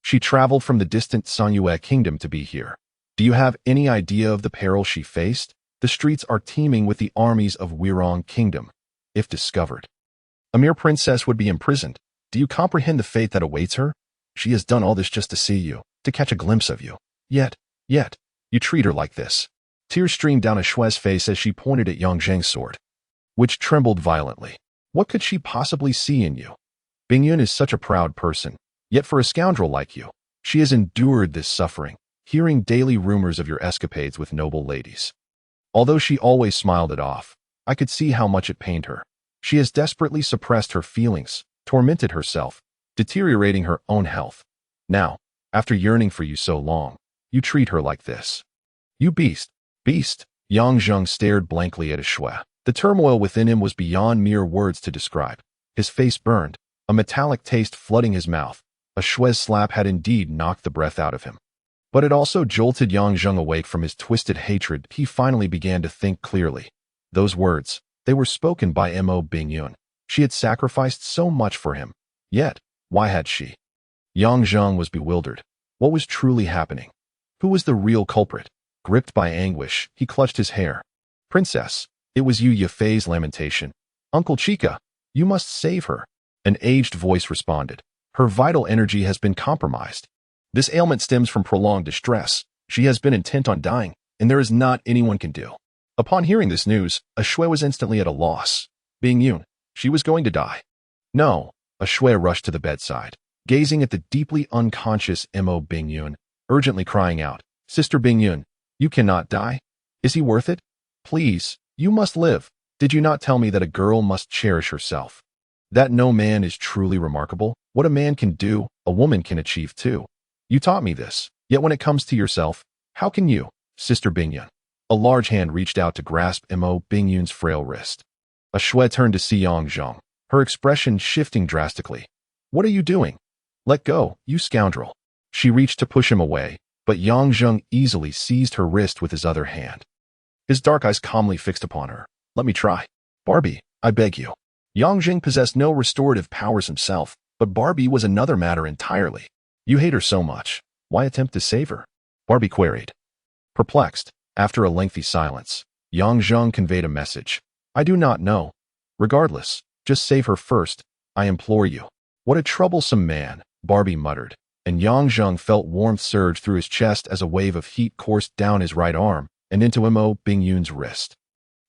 She traveled from the distant Sanyue kingdom to be here. Do you have any idea of the peril she faced? The streets are teeming with the armies of Wirong Kingdom. If discovered, a mere princess would be imprisoned. Do you comprehend the fate that awaits her? She has done all this just to see you, to catch a glimpse of you. Yet, you treat her like this." Tears streamed down a Shui's face as she pointed at Yang Zheng's sword, which trembled violently. What could she possibly see in you? Bingyun is such a proud person, yet for a scoundrel like you, she has endured this suffering, hearing daily rumors of your escapades with noble ladies. Although she always smiled it off, I could see how much it pained her. She has desperately suppressed her feelings, tormented herself, deteriorating her own health. Now, after yearning for you so long, you treat her like this. You beast! Beast! Yang Zheng stared blankly at Shui. The turmoil within him was beyond mere words to describe. His face burned, a metallic taste flooding his mouth. Shui's slap had indeed knocked the breath out of him. But it also jolted Yang Zheng awake from his twisted hatred. He finally began to think clearly. Those words, they were spoken by Mo Bingyun. She had sacrificed so much for him. Yet, why had she? Yang Zheng was bewildered. What was truly happening? Who was the real culprit? Gripped by anguish, he clutched his hair. "Princess, it was Yu Yafei's lamentation. Uncle Chica, you must save her." An aged voice responded. "Her vital energy has been compromised. This ailment stems from prolonged distress. She has been intent on dying, and there is not anyone can do." Upon hearing this news, Shui was instantly at a loss. Bingyun, she was going to die. No, Shui rushed to the bedside, gazing at the deeply unconscious Mo Bingyun, urgently crying out, "Sister Bingyun, you cannot die. Is he worth it? Please, you must live. Did you not tell me that a girl must cherish herself? That no man is truly remarkable? What a man can do, a woman can achieve too. You taught me this, yet when it comes to yourself, how can you, Sister Bingyun?" A large hand reached out to grasp Mo Bingyun's frail wrist. Shui turned to see Yang Zheng, her expression shifting drastically. "What are you doing? Let go, you scoundrel." She reached to push him away, but Yang Zheng easily seized her wrist with his other hand. His dark eyes calmly fixed upon her. "Let me try. Barbie, I beg you." Yang Zheng possessed no restorative powers himself, but Barbie was another matter entirely. "You hate her so much. Why attempt to save her?" Barbie queried. Perplexed, after a lengthy silence, Yang Zheng conveyed a message. "I do not know. Regardless, just save her first, I implore you." "What a troublesome man," Barbie muttered, and Yang Zheng felt warmth surge through his chest as a wave of heat coursed down his right arm and into Mo Bingyun's wrist.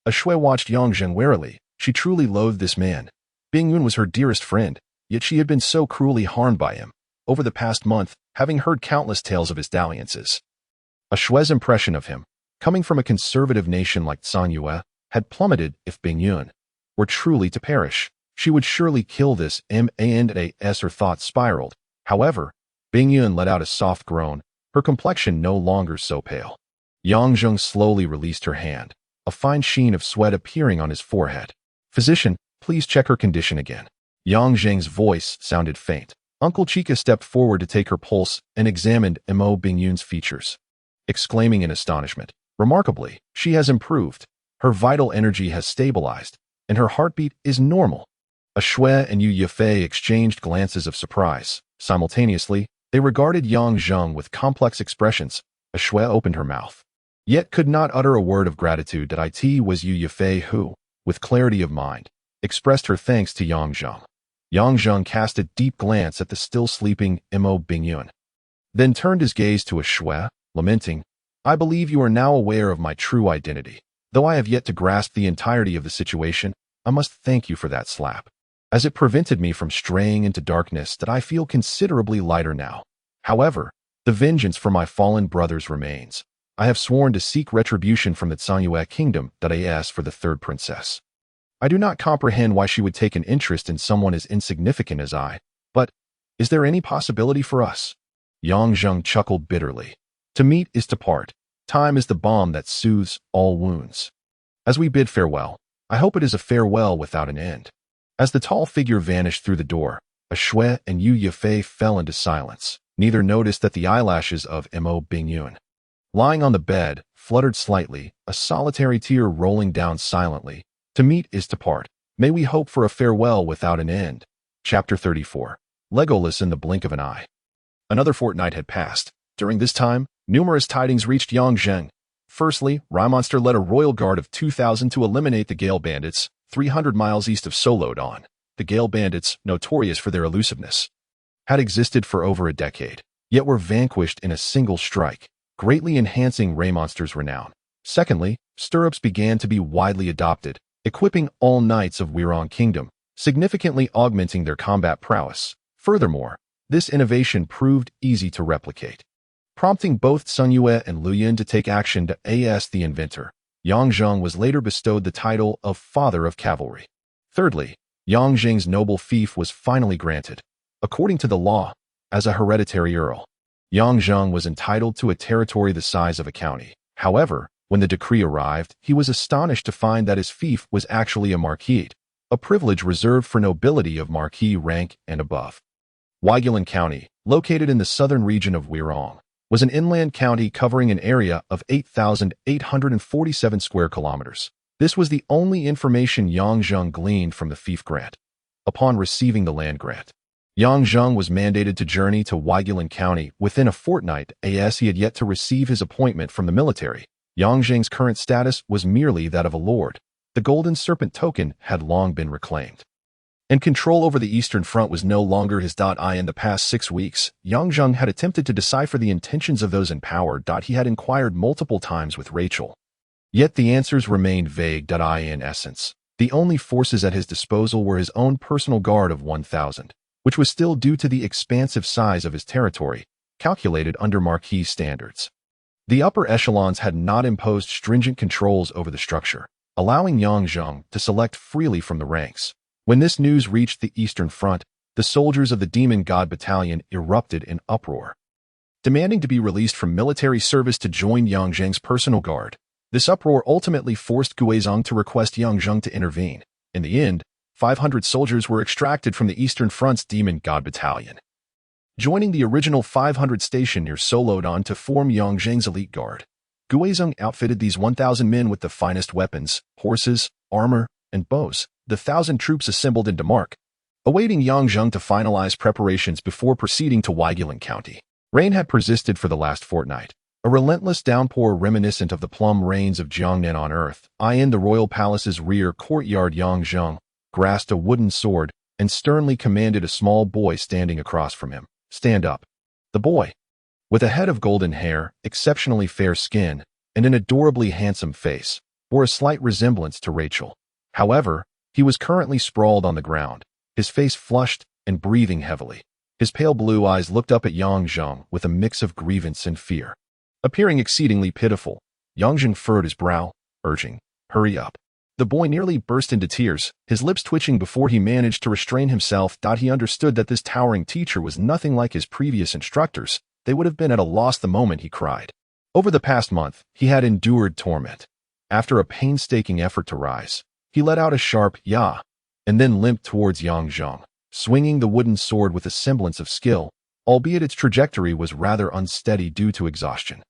Shui watched Yang Zheng warily. She truly loathed this man. Bingyun was her dearest friend, yet she had been so cruelly harmed by him, over the past month, having heard countless tales of his dalliances. Shui's impression of him, coming from a conservative nation like Sanyue, had plummeted. If Bingyun were truly to perish, she would surely kill this man. Her thoughts spiraled. However, Bingyun let out a soft groan, her complexion no longer so pale. Yang Zheng slowly released her hand, a fine sheen of sweat appearing on his forehead. "Physician, please check her condition again." Yang Zheng's voice sounded faint. Uncle Chica stepped forward to take her pulse and examined Mo Bingyun's features, exclaiming in astonishment, "Remarkably, she has improved. Her vital energy has stabilized, and her heartbeat is normal." Shui and Yu Yafei exchanged glances of surprise. Simultaneously, they regarded Yang Zheng with complex expressions. Shui opened her mouth, yet could not utter a word of gratitude. It was Yu Yafei who, with clarity of mind, expressed her thanks to Yang Zheng. Yang Zheng cast a deep glance at the still sleeping Mo Bingyun, then turned his gaze to Shui, lamenting, "I believe you are now aware of my true identity. Though I have yet to grasp the entirety of the situation, I must thank you for that slap, as it prevented me from straying into darkness. That I feel considerably lighter now. However, the vengeance for my fallen brothers remains. I have sworn to seek retribution from the Sanyue kingdom that I asked for the third princess. I do not comprehend why she would take an interest in someone as insignificant as I, but is there any possibility for us? Yang Zheng chuckled bitterly. To meet is to part. Time is the balm that soothes all wounds. As we bid farewell, I hope it is a farewell without an end. As the tall figure vanished through the door, a Shui and Yu Yafei fell into silence. Neither noticed that the eyelashes of Mo Bingyun, lying on the bed, fluttered slightly, a solitary tear rolling down silently. To meet is to part. May we hope for a farewell without an end. Chapter 34. Legolas in the blink of an eye. Another fortnight had passed. During this time, numerous tidings reached Yang Zheng. Firstly, Rymonster led a royal guard of 2,000 to eliminate the Gale Bandits, 300 miles east of Solodon. The Gale Bandits, notorious for their elusiveness, had existed for over a decade, yet were vanquished in a single strike, greatly enhancing Raymonster's renown. Secondly, stirrups began to be widely adopted, equipping all knights of Wirong Kingdom, significantly augmenting their combat prowess. Furthermore, this innovation proved easy to replicate, prompting both Sun Yue and Lu Yin to take action to as the inventor. Yang Zheng was later bestowed the title of Father of Cavalry. Thirdly, Yang Zheng's noble fief was finally granted. According to the law, as a hereditary earl, Yang Zheng was entitled to a territory the size of a county. However, when the decree arrived, he was astonished to find that his fief was actually a marquis, a privilege reserved for nobility of marquis rank and above. Weigulan County, located in the southern region of Wirong, was an inland county covering an area of 8,847 square kilometers. This was the only information Yang Zheng gleaned from the fief grant. Upon receiving the land grant, Yang Zheng was mandated to journey to Weigulan County within a fortnight, as he had yet to receive his appointment from the military. Yang Zheng's current status was merely that of a lord. The Golden Serpent token had long been reclaimed, and control over the Eastern Front was no longer his. In the past 6 weeks, Yang Zheng had attempted to decipher the intentions of those in power. He had inquired multiple times with Rachel, yet the answers remained vague. In essence, the only forces at his disposal were his own personal guard of 1,000, which was still due to the expansive size of his territory, calculated under Marquis standards. The upper echelons had not imposed stringent controls over the structure, allowing Yang Zheng to select freely from the ranks. When this news reached the Eastern Front, the soldiers of the Demon God Battalion erupted in uproar, demanding to be released from military service to join Yang Zheng's personal guard. This uproar ultimately forced Guizhong to request Yang Zheng to intervene. In the end, 500 soldiers were extracted from the Eastern Front's Demon God Battalion, joining the original 500 stationed near Solodon to form Yang Zheng's elite guard. Guizhong outfitted these 1,000 men with the finest weapons, horses, armor, and bows. The 1,000 troops assembled in Demark, awaiting Yang Zheng to finalize preparations before proceeding to Weigulan County. Rain had persisted for the last fortnight, a relentless downpour reminiscent of the plum rains of Jiangnan on Earth. In the royal palace's rear courtyard, Yang Zheng grasped a wooden sword and sternly commanded a small boy standing across from him, "Stand up." The boy, with a head of golden hair, exceptionally fair skin, and an adorably handsome face, bore a slight resemblance to Rachel. However, he was currently sprawled on the ground, his face flushed and breathing heavily. His pale blue eyes looked up at Yang Zheng with a mix of grievance and fear. Appearing exceedingly pitiful, Yang Zheng furrowed his brow, urging, "Hurry up." The boy nearly burst into tears, his lips twitching before he managed to restrain himself. He understood that this towering teacher was nothing like his previous instructors. They would have been at a loss the moment he cried. Over the past month, he had endured torment. After a painstaking effort to rise, he let out a sharp "yah," and then limped towards Yang Zheng, swinging the wooden sword with a semblance of skill, albeit its trajectory was rather unsteady due to exhaustion.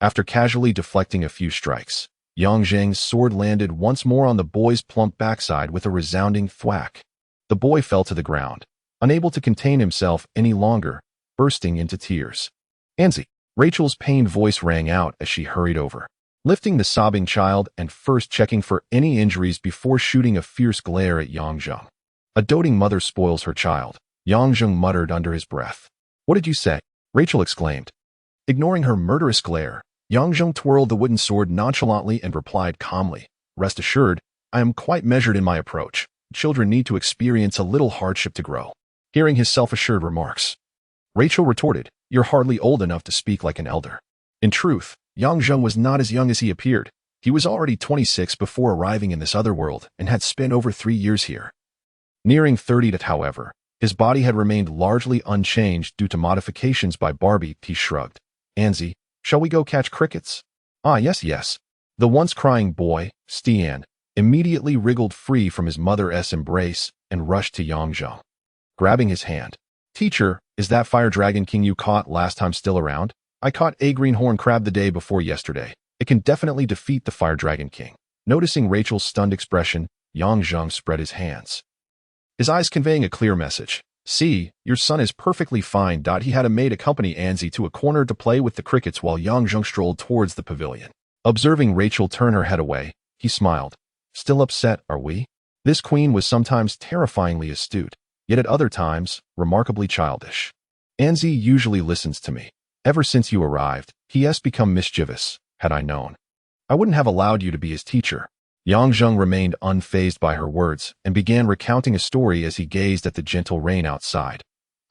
After casually deflecting a few strikes, Yang Zheng's sword landed once more on the boy's plump backside with a resounding thwack. The boy fell to the ground, unable to contain himself any longer, bursting into tears. "Anzi!" Rachel's pained voice rang out as she hurried over, lifting the sobbing child and first checking for any injuries before shooting a fierce glare at Yang Zheng. "A doting mother spoils her child," Yang Zheng muttered under his breath. "What did you say?" Rachel exclaimed. Ignoring her murderous glare, Yang Zheng twirled the wooden sword nonchalantly and replied calmly, "Rest assured, I am quite measured in my approach. Children need to experience a little hardship to grow." Hearing his self-assured remarks, Rachel retorted, "You're hardly old enough to speak like an elder. In truth, Yang Zheng was not as young as he appeared. He was already 26 before arriving in this other world and had spent over 3 years here. Nearing 30, however, his body had remained largely unchanged due to modifications by Barbie. He shrugged. Anzi, shall we go catch crickets? Ah, yes, yes. The once crying boy, Stian, immediately wriggled free from his mother's embrace and rushed to Yang Zheng, grabbing his hand. Teacher, is that fire dragon king you caught last time still around? I caught a greenhorn crab the day before yesterday. It can definitely defeat the fire dragon king. Noticing Rachel's stunned expression, Yang Zheng spread his hands, his eyes conveying a clear message. See, your son is perfectly fine. He had a maid accompany Anzi to a corner to play with the crickets while Yang Zheng strolled towards the pavilion. Observing Rachel turn her head away, he smiled. Still upset, are we? This queen was sometimes terrifyingly astute, yet at other times, remarkably childish. Anzi usually listens to me. Ever since you arrived, he has become mischievous. Had I known, I wouldn't have allowed you to be his teacher. Yang Zheng remained unfazed by her words and began recounting a story as he gazed at the gentle rain outside.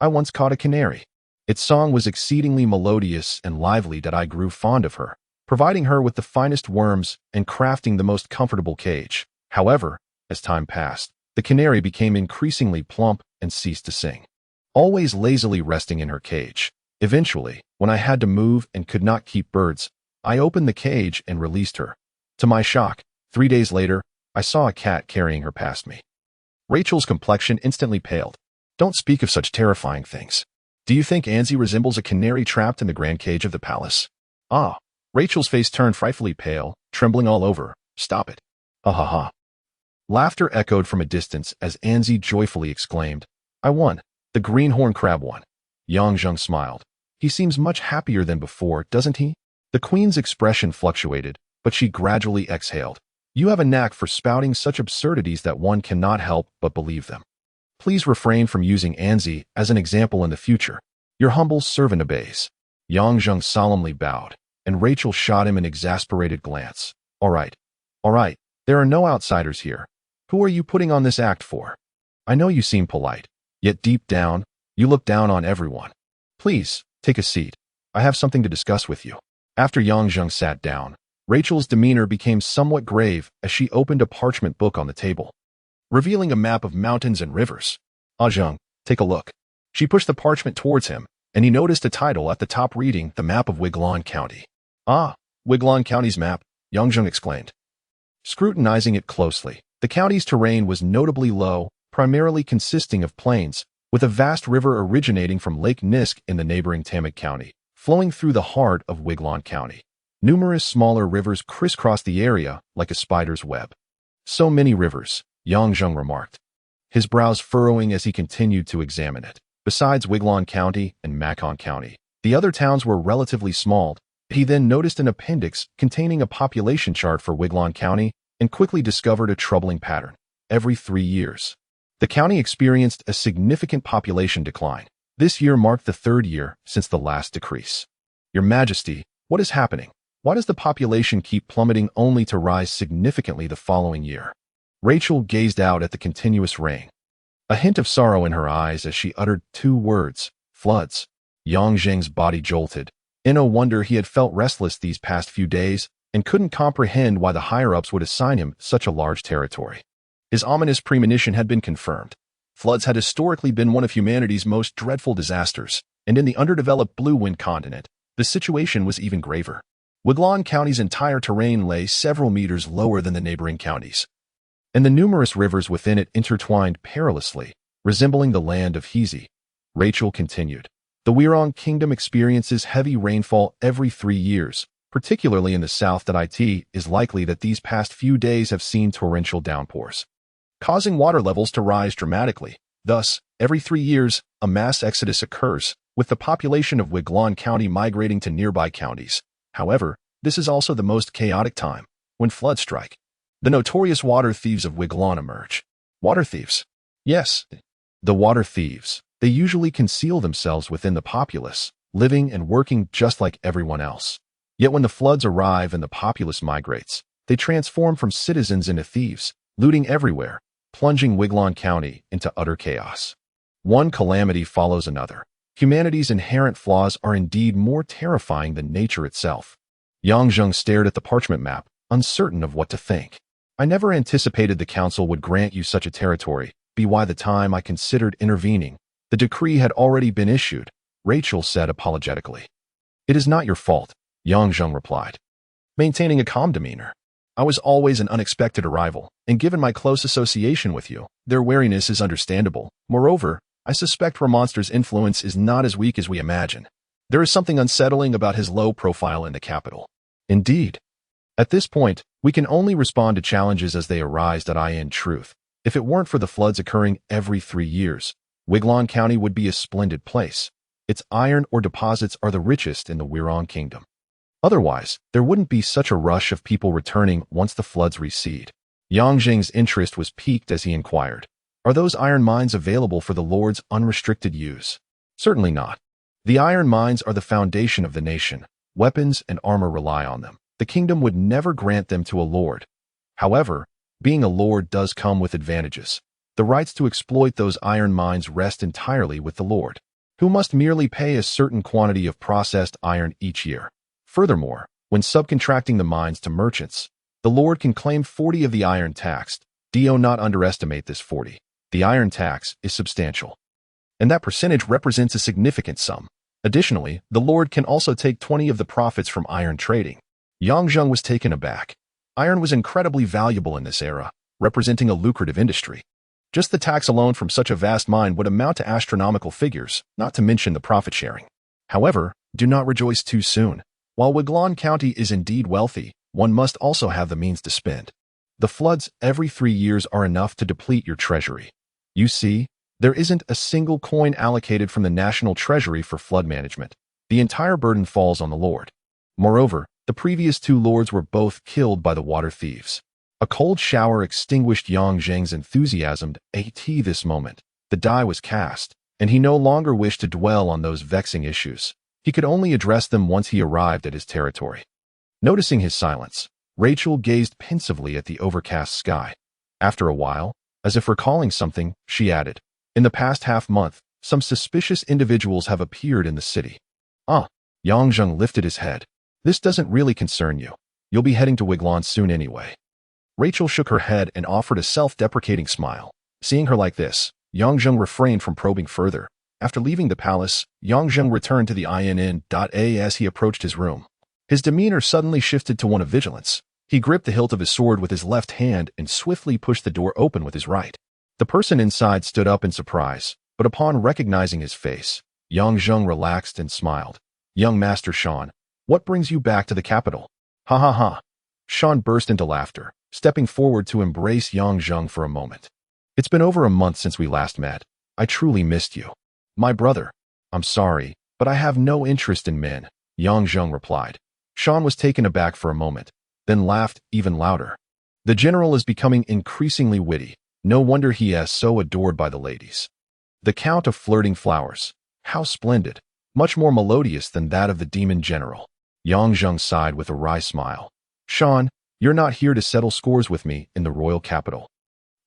I once caught a canary. Its song was exceedingly melodious and lively that I grew fond of her, providing her with the finest worms and crafting the most comfortable cage. However, as time passed, the canary became increasingly plump and ceased to sing, always lazily resting in her cage. Eventually, when I had to move and could not keep birds, I opened the cage and released her. To my shock, 3 days later, I saw a cat carrying her past me. Rachel's complexion instantly paled. Don't speak of such terrifying things. Do you think Anzi resembles a canary trapped in the grand cage of the palace? Ah. Rachel's face turned frightfully pale, trembling all over. Stop it. Ha ha ha. Laughter echoed from a distance as Anzi joyfully exclaimed, I won. The greenhorn crab won. Yang Zheng smiled. He seems much happier than before, doesn't he? The queen's expression fluctuated, but she gradually exhaled. You have a knack for spouting such absurdities that one cannot help but believe them. Please refrain from using Anzi as an example in the future. Your humble servant obeys. Yang Zheng solemnly bowed, and Rachel shot him an exasperated glance. All right. There are no outsiders here. Who are you putting on this act for? I know you seem polite, yet deep down, you look down on everyone. Please, take a seat. I have something to discuss with you. After Yang Zheng sat down, Rachel's demeanor became somewhat grave as she opened a parchment book on the table, revealing a map of mountains and rivers. Ah, Zheng, take a look. She pushed the parchment towards him, and he noticed a title at the top reading the map of Wiglon County. Ah, Wiglon County's map, Yang Zheng exclaimed. Scrutinizing it closely, the county's terrain was notably low, primarily consisting of plains, with a vast river originating from Lake Nisk in the neighboring Tamik County, flowing through the heart of Wiglon County. Numerous smaller rivers crisscrossed the area like a spider's web. So many rivers, Yang Zheng remarked, his brows furrowing as he continued to examine it. Besides Wiglon County and Macon County, the other towns were relatively small. He then noticed an appendix containing a population chart for Wiglon County and quickly discovered a troubling pattern. Every 3 years, the county experienced a significant population decline. This year marked the 3rd year since the last decrease. Your Majesty, what is happening? Why does the population keep plummeting only to rise significantly the following year? Rachel gazed out at the continuous rain, a hint of sorrow in her eyes as she uttered 2 words, floods. Yang Zheng's body jolted. In no wonder he had felt restless these past few days and couldn't comprehend why the higher-ups would assign him such a large territory. His ominous premonition had been confirmed. Floods had historically been one of humanity's most dreadful disasters, and in the underdeveloped Blue Wind continent, the situation was even graver. Wiglon County's entire terrain lay several meters lower than the neighboring counties, and the numerous rivers within it intertwined perilously, resembling the land of Hezi. Rachel continued. The Wirong Kingdom experiences heavy rainfall every 3 years, particularly in the south. It is likely that these past few days have seen torrential downpours, causing water levels to rise dramatically. Thus, every 3 years, a mass exodus occurs, with the population of Wiglon County migrating to nearby counties. However, this is also the most chaotic time. When floods strike, the notorious water thieves of Wiglon emerge. Water thieves? Yes, the water thieves. They usually conceal themselves within the populace, living and working just like everyone else. Yet when the floods arrive and the populace migrates, they transform from citizens into thieves, looting everywhere, plunging Wiglon County into utter chaos. One calamity follows another. Humanity's inherent flaws are indeed more terrifying than nature itself. Yang Zheng stared at the parchment map, uncertain of what to think. I never anticipated the council would grant you such a territory. By the time I considered intervening, the decree had already been issued, Rachel said apologetically. It is not your fault, Yang Zheng replied, maintaining a calm demeanor. I was always an unexpected arrival, and given my close association with you, their wariness is understandable. Moreover, I suspect Ramonster's influence is not as weak as we imagine. There is something unsettling about his low profile in the capital. Indeed. At this point, we can only respond to challenges as they arise. In truth, if it weren't for the floods occurring every 3 years, Wiglon County would be a splendid place. Its iron ore deposits are the richest in the Wirong Kingdom. Otherwise, there wouldn't be such a rush of people returning once the floods recede. Yang Zheng's interest was piqued as he inquired, "Are those iron mines available for the Lord's unrestricted use?" Certainly not. The iron mines are the foundation of the nation. Weapons and armor rely on them. The kingdom would never grant them to a lord. However, being a lord does come with advantages. The rights to exploit those iron mines rest entirely with the lord, who must merely pay a certain quantity of processed iron each year. Furthermore, when subcontracting the mines to merchants, the lord can claim 40 of the iron tax. Do not underestimate this 40. The iron tax is substantial, and that percentage represents a significant sum. Additionally, the lord can also take 20 of the profits from iron trading. Yang Zheng was taken aback. Iron was incredibly valuable in this era, representing a lucrative industry. Just the tax alone from such a vast mine would amount to astronomical figures, not to mention the profit sharing. However, do not rejoice too soon. While Wiglon County is indeed wealthy, one must also have the means to spend. The floods every 3 years are enough to deplete your treasury. You see, there isn't a single coin allocated from the national treasury for flood management. The entire burden falls on the lord. Moreover, the previous 2 lords were both killed by the water thieves. A cold shower extinguished Yang Zheng's enthusiasm. This moment, the die was cast, and he no longer wished to dwell on those vexing issues. He could only address them once he arrived at his territory. Noticing his silence, Rachel gazed pensively at the overcast sky. After a while, as if recalling something, she added, "In the past half-month, some suspicious individuals have appeared in the city." Yang Zheng lifted his head. "This doesn't really concern you. You'll be heading to Wiglon soon anyway." Rachel shook her head and offered a self-deprecating smile. Seeing her like this, Yang Zheng refrained from probing further. After leaving the palace, Yang Zheng returned to the inn. As he approached his room, his demeanor suddenly shifted to one of vigilance. He gripped the hilt of his sword with his left hand and swiftly pushed the door open with his right. The person inside stood up in surprise, but upon recognizing his face, Yang Zheng relaxed and smiled. "Young Master Sean, what brings you back to the capital?" "Ha ha ha." Sean burst into laughter, stepping forward to embrace Yang Zheng for a moment. "It's been over a month since we last met. I truly missed you." "My brother, I'm sorry, but I have no interest in men," Yang Zheng replied. Sean was taken aback for a moment, then laughed even louder. "The general is becoming increasingly witty. No wonder he is so adored by the ladies. The Count of Flirting Flowers. How splendid. Much more melodious than that of the demon general." Yang Zheng sighed with a wry smile. "Sean, you're not here to settle scores with me in the royal capital,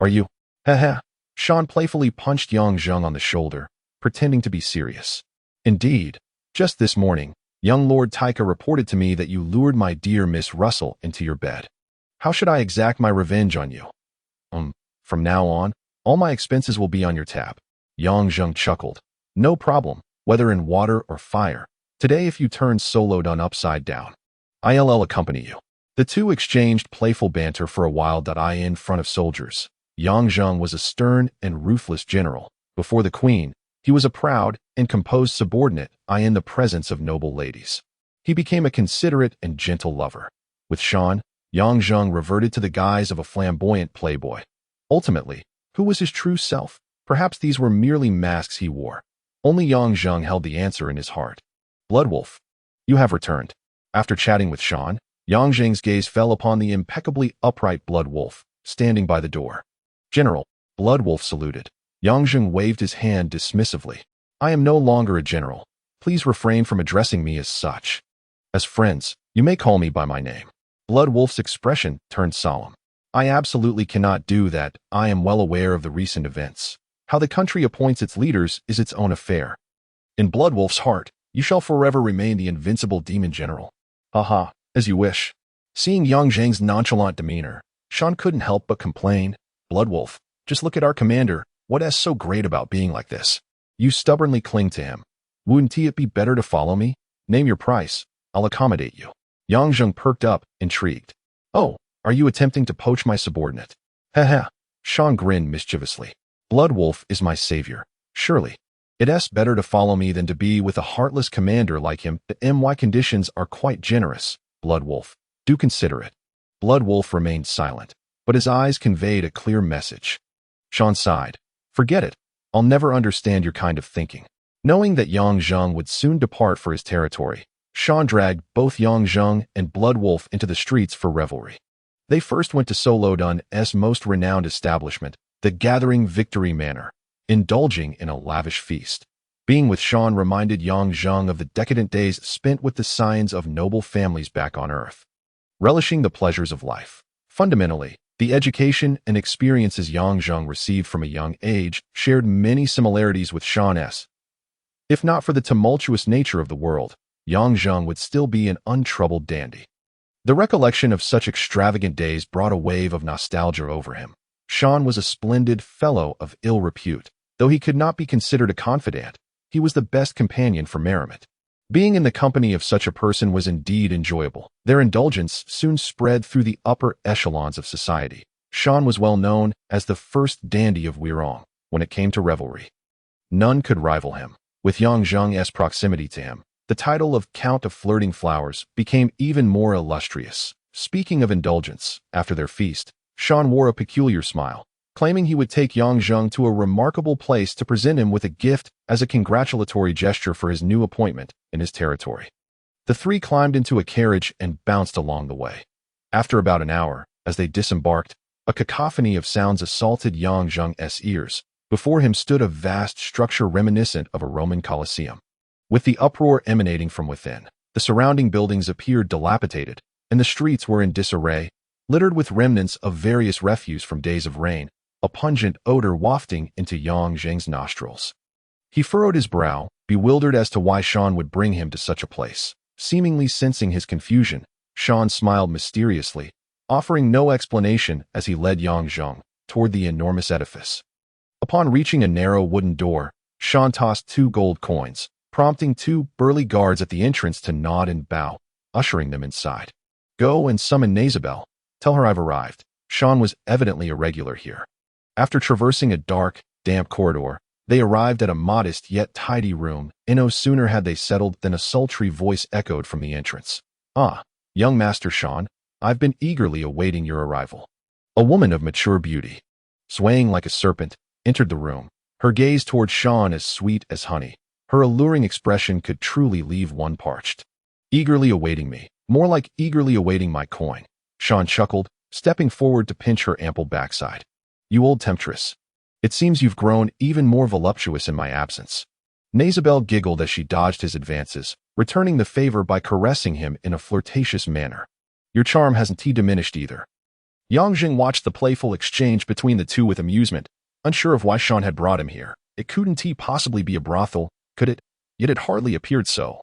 are you?" "Heh." Sean playfully punched Yang Zheng on the shoulder, pretending to be serious. "Indeed. Just this morning, young Lord Taika reported to me that you lured my dear Miss Russell into your bed. How should I exact my revenge on you?" From now on, all my expenses will be on your tab." Yang Zheng chuckled. "No problem, whether in water or fire. Today if you turn solo done upside down, I'll accompany you." The two exchanged playful banter for a while. In front of soldiers, Yang Zheng was a stern and ruthless general. Before the queen, he was a proud and composed subordinate. In the presence of noble ladies, he became a considerate and gentle lover. With Sean, Yang Zheng reverted to the guise of a flamboyant playboy. Ultimately, who was his true self? Perhaps these were merely masks he wore. Only Yang Zheng held the answer in his heart. "Bloodwolf, you have returned." After chatting with Sean, Yang Zheng's gaze fell upon the impeccably upright Bloodwolf, standing by the door. "General," Bloodwolf saluted. Yang Zheng waved his hand dismissively. "I am no longer a general. Please refrain from addressing me as such. As friends, you may call me by my name." Bloodwolf's expression turned solemn. "I absolutely cannot do that. I am well aware of the recent events. How the country appoints its leaders is its own affair. In Bloodwolf's heart, you shall forever remain the invincible demon general." "Ha ha." As you wish. Seeing Yang Zhang's nonchalant demeanor, Sean couldn't help but complain. Bloodwolf, just look at our commander. What's so great about being like this? You stubbornly cling to him. Wouldn't it be better to follow me? Name your price. I'll accommodate you. Yang Zhang perked up, intrigued. Oh, are you attempting to poach my subordinate? Haha. Sean grinned mischievously. Bloodwolf is my savior. Surely. It's better to follow me than to be with a heartless commander like him. The MY conditions are quite generous. Bloodwolf, do consider it. Bloodwolf remained silent, but his eyes conveyed a clear message. Sean sighed. Forget it. I'll never understand your kind of thinking. Knowing that Yang Zhang would soon depart for his territory, Sean dragged both Yang Zhang and Bloodwolf into the streets for revelry. They first went to Solo Dun's most renowned establishment, the Gathering Victory Manor, indulging in a lavish feast. Being with Sean reminded Yang Zhang of the decadent days spent with the scions of noble families back on Earth. Relishing the pleasures of life. Fundamentally, the education and experiences Yang Zhang received from a young age shared many similarities with Sean's. If not for the tumultuous nature of the world, Yang Zhang would still be an untroubled dandy. The recollection of such extravagant days brought a wave of nostalgia over him. Sean was a splendid fellow of ill repute. Though he could not be considered a confidant, he was the best companion for merriment. Being in the company of such a person was indeed enjoyable. Their indulgence soon spread through the upper echelons of society. Sean was well known as the first dandy of Wirong when it came to revelry. None could rival him. With Yang Zhang's proximity to him, the title of Count of Flirting Flowers became even more illustrious. Speaking of indulgence, after their feast, Sean wore a peculiar smile, claiming he would take Yang Zhang to a remarkable place to present him with a gift as a congratulatory gesture for his new appointment in his territory. The three climbed into a carriage and bounced along the way. After about an hour, as they disembarked, a cacophony of sounds assaulted Yang Zhang's ears. Before him stood a vast structure reminiscent of a Roman Colosseum. With the uproar emanating from within, the surrounding buildings appeared dilapidated, and the streets were in disarray, littered with remnants of various refuse from days of rain, a pungent odor wafting into Yang Zhang's nostrils. He furrowed his brow, bewildered as to why Sean would bring him to such a place. Seemingly sensing his confusion, Sean smiled mysteriously, offering no explanation as he led Yang Zhang toward the enormous edifice. Upon reaching a narrow wooden door, Sean tossed 2 gold coins, prompting 2 burly guards at the entrance to nod and bow, ushering them inside. Go and summon Nazabel. Tell her I've arrived. Sean was evidently a regular here. After traversing a dark, damp corridor, they arrived at a modest yet tidy room, and no sooner had they settled than a sultry voice echoed from the entrance. Ah, young Master Sean, I've been eagerly awaiting your arrival. A woman of mature beauty, swaying like a serpent, entered the room, her gaze toward Sean as sweet as honey. Her alluring expression could truly leave one parched. Eagerly awaiting me, more like eagerly awaiting my coin. Sean chuckled, stepping forward to pinch her ample backside. You old temptress. It seems you've grown even more voluptuous in my absence. Nazabel giggled as she dodged his advances, returning the favor by caressing him in a flirtatious manner. Your charm hasn't diminished either. Yang Zhang watched the playful exchange between the two with amusement, unsure of why Sean had brought him here. It couldn't possibly be a brothel, could it? Yet it hardly appeared so,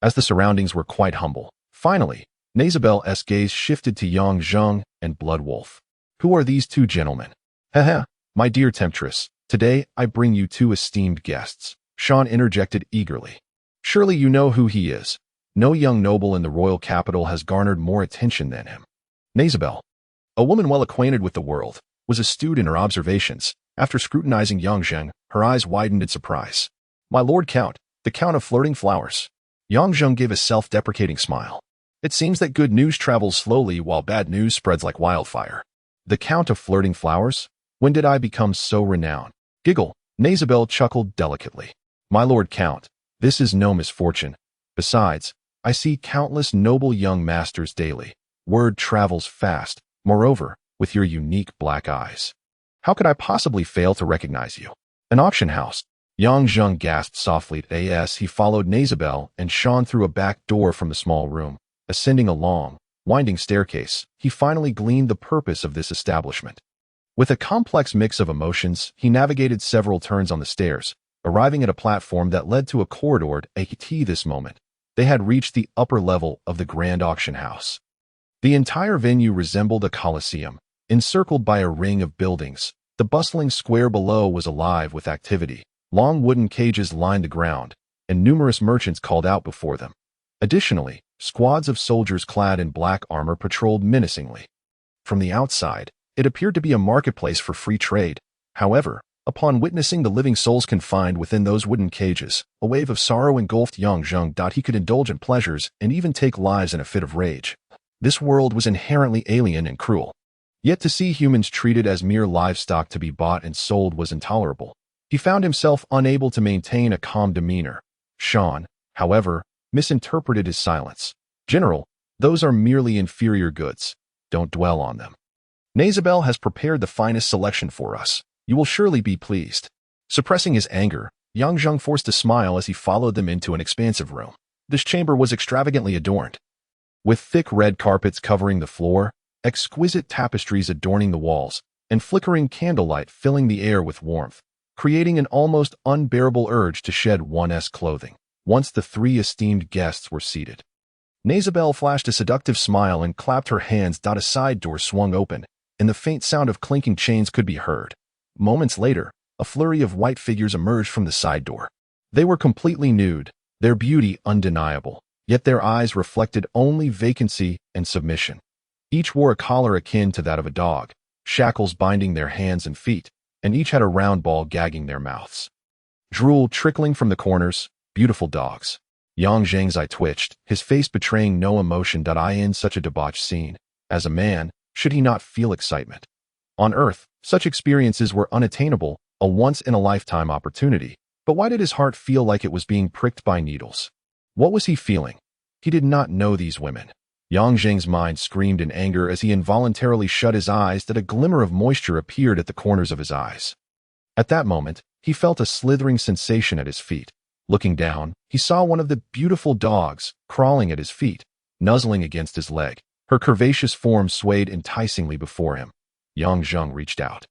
as the surroundings were quite humble. Finally, Nazabel's gaze shifted to Yang Zhang and Bloodwolf. Who are these 2 gentlemen? Haha, my dear temptress, today I bring you 2 esteemed guests. Sean interjected eagerly. Surely you know who he is. No young noble in the royal capital has garnered more attention than him. Nazabel, a woman well acquainted with the world, was astute in her observations. After scrutinizing Yang Zhang, her eyes widened in surprise. My Lord Count, the Count of Flirting Flowers. Yang Zhang gave a self-deprecating smile. It seems that good news travels slowly while bad news spreads like wildfire. The Count of Flirting Flowers? When did I become so renowned? Giggle. Nazabel chuckled delicately. My Lord Count, this is no misfortune. Besides, I see countless noble young masters daily. Word travels fast. Moreover, with your unique black eyes. How could I possibly fail to recognize you? An auction house. Yang Zhang gasped softly as he followed Nazabel and Sean through a back door from the small room. Ascending a long, winding staircase, he finally gleaned the purpose of this establishment. With a complex mix of emotions, he navigated several turns on the stairs, arriving at a platform that led to a corridor at this moment. They had reached the upper level of the grand auction house. The entire venue resembled a coliseum, encircled by a ring of buildings. The bustling square below was alive with activity. Long wooden cages lined the ground, and numerous merchants called out before them. Additionally, squads of soldiers clad in black armor patrolled menacingly. From the outside, it appeared to be a marketplace for free trade. However, upon witnessing the living souls confined within those wooden cages, a wave of sorrow engulfed Yang Zheng. He could indulge in pleasures and even take lives in a fit of rage. This world was inherently alien and cruel. Yet to see humans treated as mere livestock to be bought and sold was intolerable. He found himself unable to maintain a calm demeanor. Sean, however, misinterpreted his silence. "General, those are merely inferior goods. Don't dwell on them. Nazabel has prepared the finest selection for us. You will surely be pleased." Suppressing his anger, Yang Zheng forced a smile as he followed them into an expansive room. This chamber was extravagantly adorned, with thick red carpets covering the floor, exquisite tapestries adorning the walls, and flickering candlelight filling the air with warmth, creating an almost unbearable urge to shed one's clothing. Once the three esteemed guests were seated, Nazabel flashed a seductive smile and clapped her hands. A side door swung open, and the faint sound of clinking chains could be heard. Moments later, a flurry of white figures emerged from the side door. They were completely nude, their beauty undeniable, yet their eyes reflected only vacancy and submission. Each wore a collar akin to that of a dog, shackles binding their hands and feet, and each had a round ball gagging their mouths. Drool trickling from the corners, beautiful dogs. Yang Zheng's eye twitched, his face betraying no emotion. In such a debauched scene, as a man, should he not feel excitement? On Earth, such experiences were unattainable, a once-in-a-lifetime opportunity. But why did his heart feel like it was being pricked by needles? What was he feeling? He did not know these women. Yang Zheng's mind screamed in anger as he involuntarily shut his eyes. A glimmer of moisture appeared at the corners of his eyes. At that moment, he felt a slithering sensation at his feet. Looking down, he saw one of the beautiful dogs crawling at his feet, nuzzling against his leg. Her curvaceous form swayed enticingly before him. Yang Zheng reached out,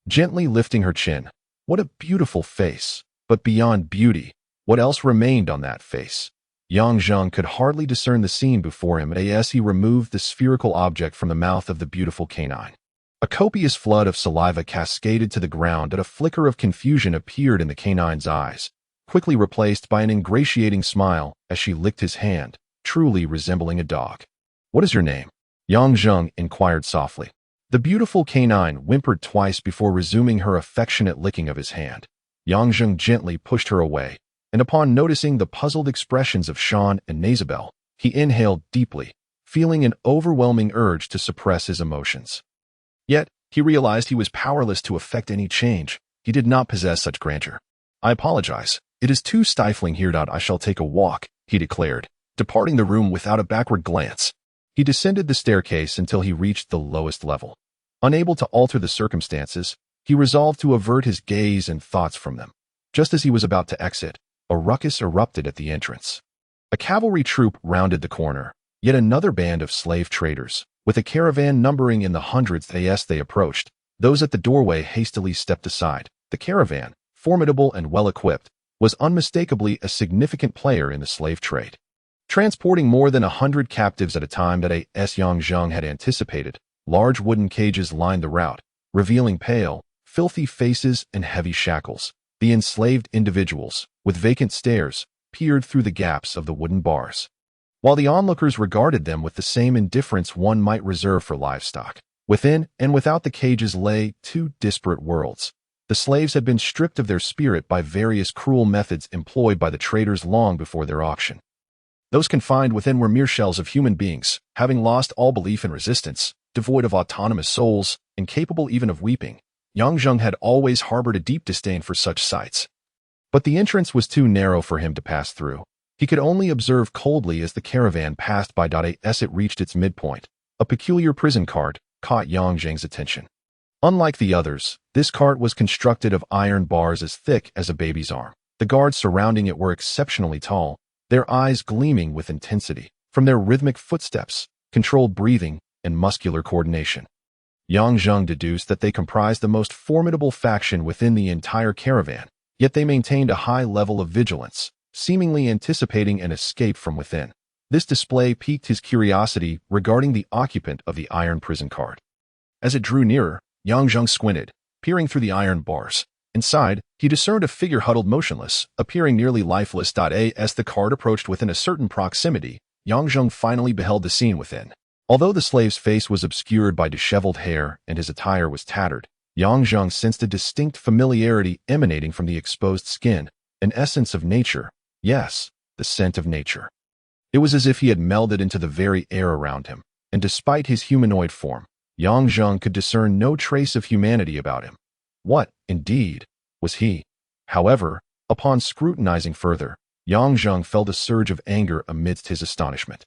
gently lifting her chin. What a beautiful face! But beyond beauty, what else remained on that face? Yang Zheng could hardly discern the scene before him as he removed the spherical object from the mouth of the beautiful canine. A copious flood of saliva cascaded to the ground. A flicker of confusion appeared in the canine's eyes, quickly replaced by an ingratiating smile as she licked his hand, truly resembling a dog. "What is your name?" Yang Zheng inquired softly. The beautiful canine whimpered twice before resuming her affectionate licking of his hand. Yang Zheng gently pushed her away, and upon noticing the puzzled expressions of Sean and Nazabel, he inhaled deeply, feeling an overwhelming urge to suppress his emotions. Yet, he realized he was powerless to effect any change. He did not possess such grandeur. "I apologize. It is too stifling here. I shall take a walk," he declared, departing the room without a backward glance. He descended the staircase until he reached the lowest level. Unable to alter the circumstances, he resolved to avert his gaze and thoughts from them. Just as he was about to exit, a ruckus erupted at the entrance. A cavalry troop rounded the corner, yet another band of slave traders, with a caravan numbering in the hundreds as they approached. Those at the doorway hastily stepped aside. The caravan, formidable and well-equipped, was unmistakably a significant player in the slave trade. Transporting more than 100 captives at a time as Yang Zheng had anticipated, large wooden cages lined the route, revealing pale, filthy faces and heavy shackles. The enslaved individuals, with vacant stares, peered through the gaps of the wooden bars, while the onlookers regarded them with the same indifference one might reserve for livestock. Within and without the cages lay two disparate worlds. The slaves had been stripped of their spirit by various cruel methods employed by the traders long before their auction. Those confined within were mere shells of human beings, having lost all belief in resistance, devoid of autonomous souls, incapable even of weeping. Yang Zheng had always harbored a deep disdain for such sights. But the entrance was too narrow for him to pass through. He could only observe coldly as the caravan passed by. As it reached its midpoint, a peculiar prison cart caught Yang Zheng's attention. Unlike the others, this cart was constructed of iron bars as thick as a baby's arm. The guards surrounding it were exceptionally tall, their eyes gleaming with intensity from their rhythmic footsteps, controlled breathing, and muscular coordination. Yang Zheng deduced that they comprised the most formidable faction within the entire caravan, yet they maintained a high level of vigilance, seemingly anticipating an escape from within. This display piqued his curiosity regarding the occupant of the iron prison cart. As it drew nearer, Yang Zheng squinted, peering through the iron bars. Inside, he discerned a figure huddled motionless, appearing nearly lifeless. As the cart approached within a certain proximity, Yang Zheng finally beheld the scene within. Although the slave's face was obscured by disheveled hair and his attire was tattered, Yang Zheng sensed a distinct familiarity emanating from the exposed skin, an essence of nature. Yes, the scent of nature. It was as if he had melded into the very air around him, and despite his humanoid form, Yang Zheng could discern no trace of humanity about him. What, indeed, was he? However, upon scrutinizing further, Yang Zheng felt a surge of anger amidst his astonishment.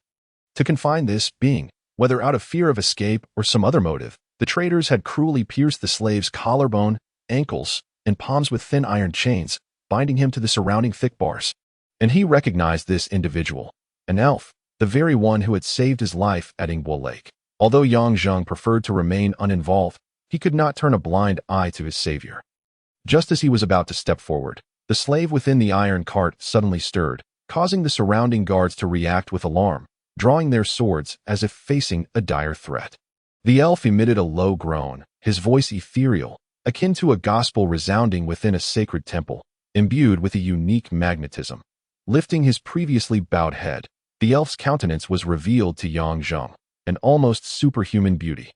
To confine this being, whether out of fear of escape or some other motive, the traders had cruelly pierced the slave's collarbone, ankles, and palms with thin iron chains, binding him to the surrounding thick bars. And he recognized this individual, an elf, the very one who had saved his life at Ingbo Lake. Although Yang Zheng preferred to remain uninvolved, he could not turn a blind eye to his savior. Just as he was about to step forward, the slave within the iron cart suddenly stirred, causing the surrounding guards to react with alarm, drawing their swords as if facing a dire threat. The elf emitted a low groan, his voice ethereal, akin to a gospel resounding within a sacred temple, imbued with a unique magnetism. Lifting his previously bowed head, the elf's countenance was revealed to Yang Zheng, an almost superhuman beauty,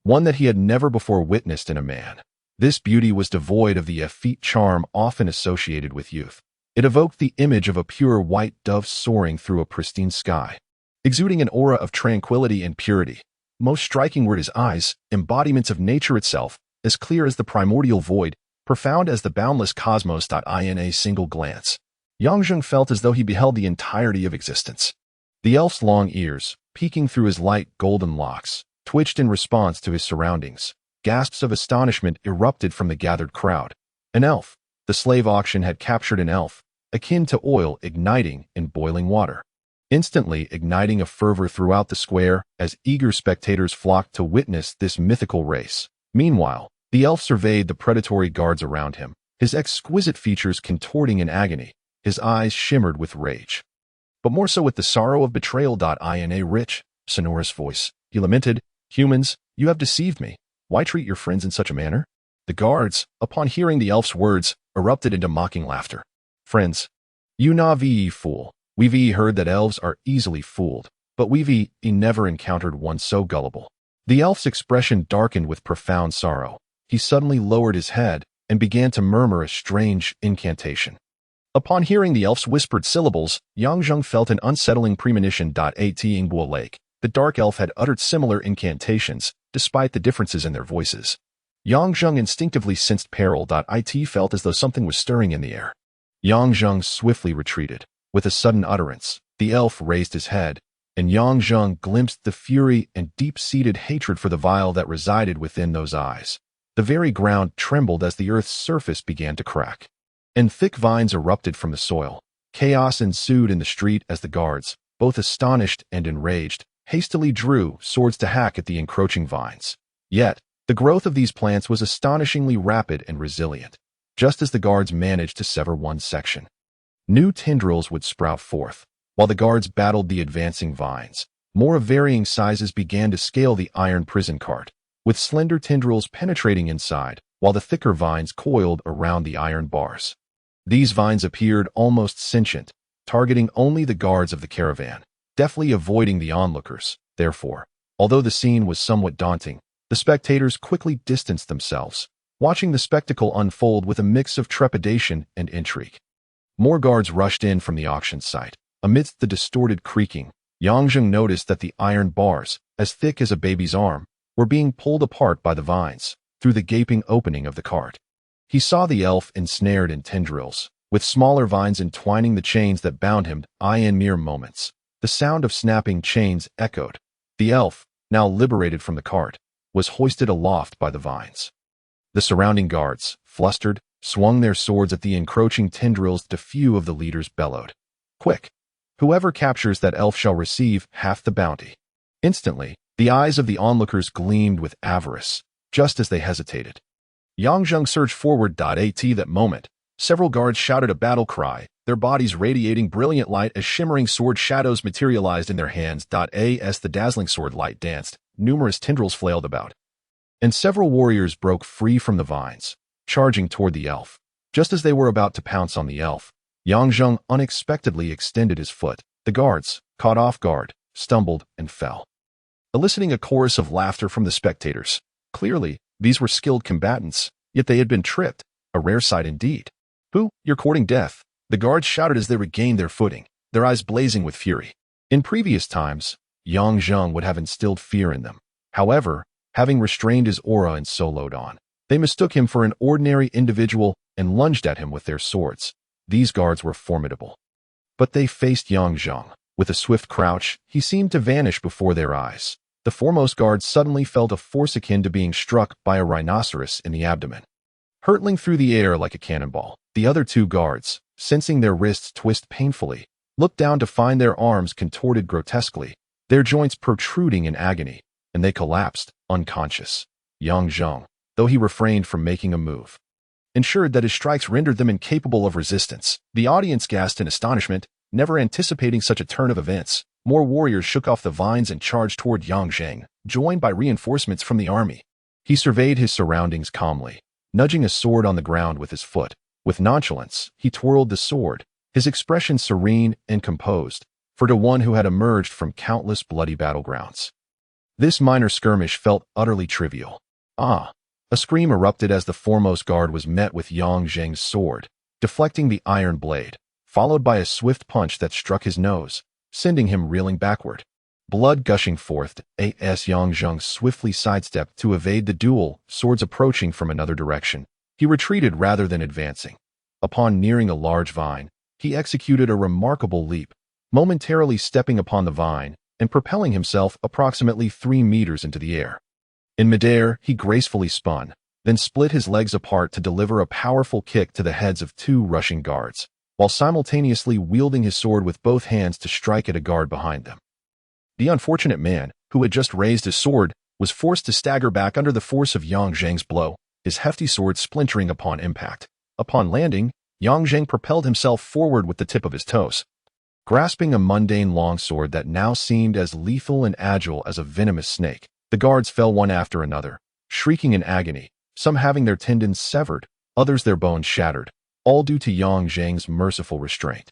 one that he had never before witnessed in a man. This beauty was devoid of the effete charm often associated with youth. It evoked the image of a pure white dove soaring through a pristine sky, exuding an aura of tranquility and purity. Most striking were his eyes, embodiments of nature itself, as clear as the primordial void, profound as the boundless cosmos. In a single glance, Yang Zheng felt as though he beheld the entirety of existence. The elf's long ears, peeking through his light golden locks, twitched in response to his surroundings. Gasps of astonishment erupted from the gathered crowd. An elf. The slave auction had captured an elf, akin to oil igniting in boiling water, instantly igniting a fervor throughout the square as eager spectators flocked to witness this mythical race. Meanwhile, the elf surveyed the predatory guards around him, his exquisite features contorting in agony. His eyes shimmered with rage, but more so with the sorrow of betrayal. In a rich, sonorous voice, he lamented, "Humans, you have deceived me. Why treat your friends in such a manner?" The guards, upon hearing the elf's words, erupted into mocking laughter. "Friends, you na fool. We've heard that elves are easily fooled, but we've never encountered one so gullible." The elf's expression darkened with profound sorrow. He suddenly lowered his head and began to murmur a strange incantation. Upon hearing the elf's whispered syllables, Yang Zheng felt an unsettling premonition. At Ingbo Lake, the dark elf had uttered similar incantations, despite the differences in their voices. Yang Zheng instinctively sensed peril. It felt as though something was stirring in the air. Yang Zheng swiftly retreated. With a sudden utterance, the elf raised his head, and Yang Zheng glimpsed the fury and deep-seated hatred for the vile that resided within those eyes. The very ground trembled as the earth's surface began to crack, and thick vines erupted from the soil. Chaos ensued in the street as the guards, both astonished and enraged, hastily drew swords to hack at the encroaching vines. Yet, the growth of these plants was astonishingly rapid and resilient. Just as the guards managed to sever one section, new tendrils would sprout forth. While the guards battled the advancing vines, more of varying sizes began to scale the iron prison cart, with slender tendrils penetrating inside, while the thicker vines coiled around the iron bars. These vines appeared almost sentient, targeting only the guards of the caravan, deftly avoiding the onlookers. Therefore, although the scene was somewhat daunting, the spectators quickly distanced themselves, watching the spectacle unfold with a mix of trepidation and intrigue. More guards rushed in from the auction site. Amidst the distorted creaking, Yang Zheng noticed that the iron bars, as thick as a baby's arm, were being pulled apart by the vines through the gaping opening of the cart. He saw the elf ensnared in tendrils, with smaller vines entwining the chains that bound him. In mere moments, the sound of snapping chains echoed. The elf, now liberated from the cart, was hoisted aloft by the vines. The surrounding guards, flustered, swung their swords at the encroaching tendrils. A few of the leaders bellowed, "Quick! Whoever captures that elf shall receive half the bounty." Instantly, the eyes of the onlookers gleamed with avarice, just as they hesitated. Yang Zheng surged forward. At that moment, Several guards shouted a battle cry, their bodies radiating brilliant light as shimmering sword shadows materialized in their hands. As the dazzling sword light danced, numerous tendrils flailed about, and several warriors broke free from the vines, charging toward the elf. Just as they were about to pounce on the elf, Yang Zheng unexpectedly extended his foot. The guards, caught off guard, stumbled and fell, eliciting a chorus of laughter from the spectators. Clearly, these were skilled combatants, yet they had been tripped, a rare sight indeed. "Who? You're courting death," the guards shouted as they regained their footing, their eyes blazing with fury. In previous times, Yang Zheng would have instilled fear in them. However, having restrained his aura and soloed on, they mistook him for an ordinary individual and lunged at him with their swords. These guards were formidable. But they faced Yang Zheng. With a swift crouch, he seemed to vanish before their eyes. The foremost guard suddenly felt a force akin to being struck by a rhinoceros in the abdomen. Hurtling through the air like a cannonball, the other two guards, sensing their wrists twist painfully, looked down to find their arms contorted grotesquely, their joints protruding in agony, and they collapsed, unconscious. Yang Zheng, though he refrained from making a move, ensured that his strikes rendered them incapable of resistance. The audience gasped in astonishment, never anticipating such a turn of events. More warriors shook off the vines and charged toward Yang Zheng, joined by reinforcements from the army. He surveyed his surroundings calmly, nudging a sword on the ground with his foot. With nonchalance, he twirled the sword, his expression serene and composed, for to one who had emerged from countless bloody battlegrounds, this minor skirmish felt utterly trivial. "Ah!" A scream erupted as the foremost guard was met with Yang Zheng's sword, deflecting the iron blade, followed by a swift punch that struck his nose, sending him reeling backward. Blood gushing forth, as Yang Zheng swiftly sidestepped to evade the duel, swords approaching from another direction. He retreated rather than advancing. Upon nearing a large vine, he executed a remarkable leap, momentarily stepping upon the vine and propelling himself approximately 3 meters into the air. In midair, he gracefully spun, then split his legs apart to deliver a powerful kick to the heads of 2 rushing guards, while simultaneously wielding his sword with both hands to strike at a guard behind them. The unfortunate man, who had just raised his sword, was forced to stagger back under the force of Yang Zheng's blow, his hefty sword splintering upon impact. Upon landing, Yang Zheng propelled himself forward with the tip of his toes, grasping a mundane longsword that now seemed as lethal and agile as a venomous snake. The guards fell one after another, shrieking in agony, some having their tendons severed, others their bones shattered, all due to Yang Zheng's merciful restraint.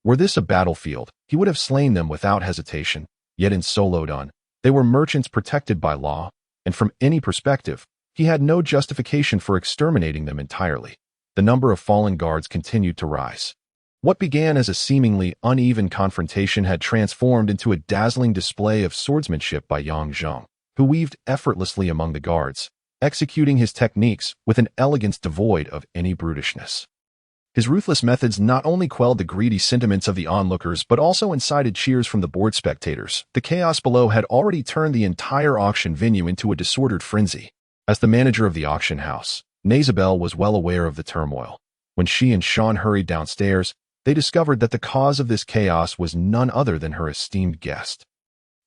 Were this a battlefield, he would have slain them without hesitation, yet in Solodon, they were merchants protected by law, and from any perspective, he had no justification for exterminating them entirely. The number of fallen guards continued to rise. What began as a seemingly uneven confrontation had transformed into a dazzling display of swordsmanship by Yang Zheng, who weaved effortlessly among the guards, executing his techniques with an elegance devoid of any brutishness. His ruthless methods not only quelled the greedy sentiments of the onlookers but also incited cheers from the bored spectators. The chaos below had already turned the entire auction venue into a disordered frenzy. As the manager of the auction house, Nazabel was well aware of the turmoil. When she and Sean hurried downstairs, they discovered that the cause of this chaos was none other than her esteemed guest.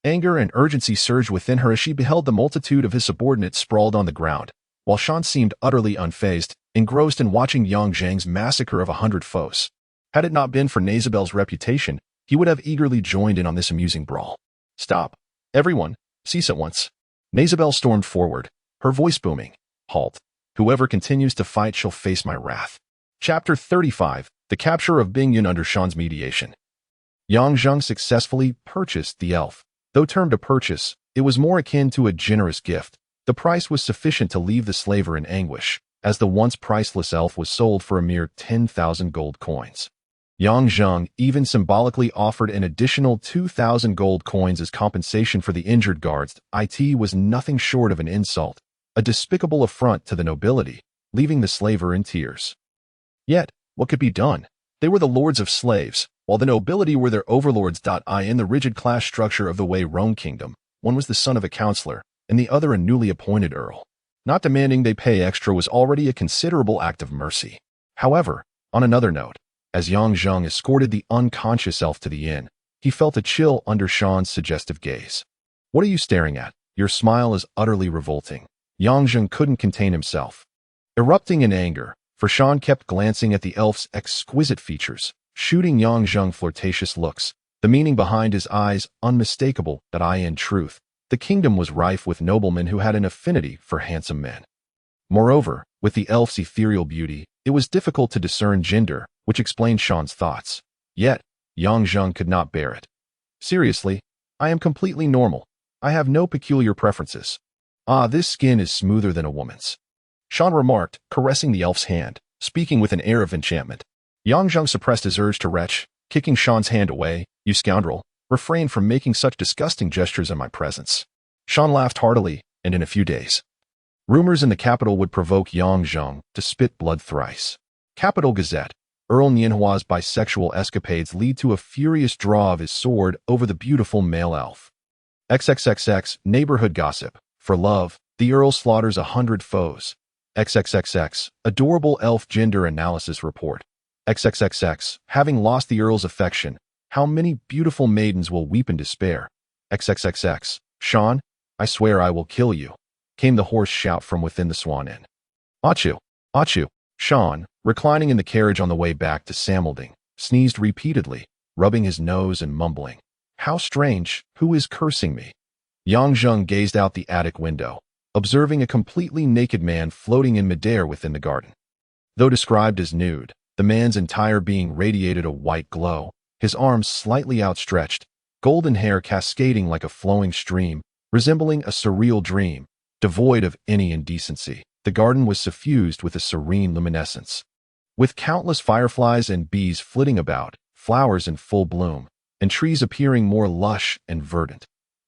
Anger and urgency surged within her as she beheld the multitude of his subordinates sprawled on the ground, while Sean seemed utterly unfazed, engrossed in watching Yang Zheng's massacre of 100 foes. Had it not been for Nazabel's reputation, he would have eagerly joined in on this amusing brawl. "Stop. Everyone, cease at once." Nazabel stormed forward, her voice booming. "Halt. Whoever continues to fight shall face my wrath." Chapter 35, The Capture of Bingyun under Sean's mediation. Yang Zheng successfully purchased the elf. Though termed a purchase, it was more akin to a generous gift. The price was sufficient to leave the slaver in anguish, as the once priceless elf was sold for a mere 10,000 gold coins. Yang Zheng even symbolically offered an additional 2,000 gold coins as compensation for the injured guards. It was nothing short of an insult, a despicable affront to the nobility, leaving the slaver in tears. Yet, what could be done? They were the lords of slaves, while the nobility were their overlords. In the rigid class structure of the Wei Rong kingdom, one was the son of a counselor, and the other a newly appointed earl. Not demanding they pay extra was already a considerable act of mercy. However, on another note, as Yang Zheng escorted the unconscious elf to the inn, he felt a chill under Sean's suggestive gaze. "What are you staring at? Your smile is utterly revolting." Yang Zheng couldn't contain himself. Erupting in anger, for Sean kept glancing at the elf's exquisite features, shooting Yang Zheng flirtatious looks, the meaning behind his eyes unmistakable that in truth, the kingdom was rife with noblemen who had an affinity for handsome men. Moreover, with the elf's ethereal beauty, it was difficult to discern gender, which explained Sean's thoughts. Yet, Yang Zheng could not bear it. Seriously, I am completely normal. I have no peculiar preferences. Ah, this skin is smoother than a woman's, Sean remarked, caressing the elf's hand, speaking with an air of enchantment. Yang Zheng suppressed his urge to retch, kicking Sean's hand away. You scoundrel, refrain from making such disgusting gestures in my presence. Sean laughed heartily, and in a few days, rumors in the capital would provoke Yang Zheng to spit blood thrice. Capital Gazette. Earl Nianhua's bisexual escapades lead to a furious draw of his sword over the beautiful male elf. XXXX. Neighborhood gossip. For love, the Earl slaughters 100 foes. XXXX. Adorable elf gender analysis report. XXXX. Having lost the Earl's affection, how many beautiful maidens will weep in despair? XXXX. Sean, I swear I will kill you, came the hoarse shout from within the Swan Inn. Achoo! Achoo! Sean, reclining in the carriage on the way back to Samelding, sneezed repeatedly, rubbing his nose and mumbling. How strange, who is cursing me? Yang Zheng gazed out the attic window, observing a completely naked man floating in midair within the garden. Though described as nude, the man's entire being radiated a white glow, his arms slightly outstretched, golden hair cascading like a flowing stream, resembling a surreal dream, devoid of any indecency. The garden was suffused with a serene luminescence. With countless fireflies and bees flitting about, flowers in full bloom, and trees appearing more lush and verdant.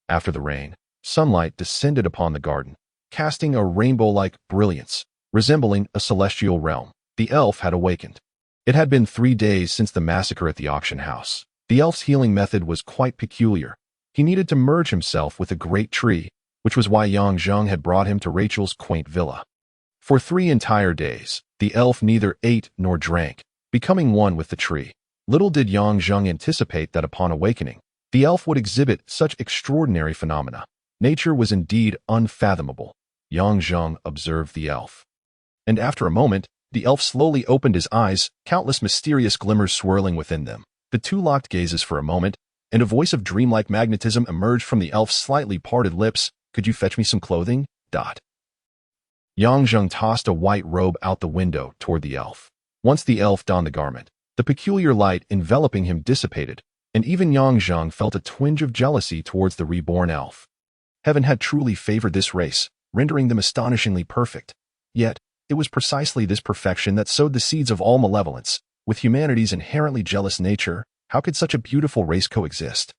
After the rain, sunlight descended upon the garden, casting a rainbow-like brilliance, resembling a celestial realm. The elf had awakened. It had been 3 days since the massacre at the auction house. The elf's healing method was quite peculiar. He needed to merge himself with a great tree, which was why Yang Zheng had brought him to Rachel's quaint villa. For 3 entire days, the elf neither ate nor drank, becoming one with the tree. Little did Yang Zheng anticipate that upon awakening, the elf would exhibit such extraordinary phenomena. Nature was indeed unfathomable. Yang Zheng observed the elf. And after a moment, the elf slowly opened his eyes, countless mysterious glimmers swirling within them. The two locked gazes for a moment, and a voice of dreamlike magnetism emerged from the elf's slightly parted lips. Could you fetch me some clothing? Yang Zheng tossed a white robe out the window toward the elf. Once the elf donned the garment, the peculiar light enveloping him dissipated, and even Yang Zheng felt a twinge of jealousy towards the reborn elf. Heaven had truly favored this race, rendering them astonishingly perfect. Yet, it was precisely this perfection that sowed the seeds of all malevolence. With humanity's inherently jealous nature, how could such a beautiful race coexist?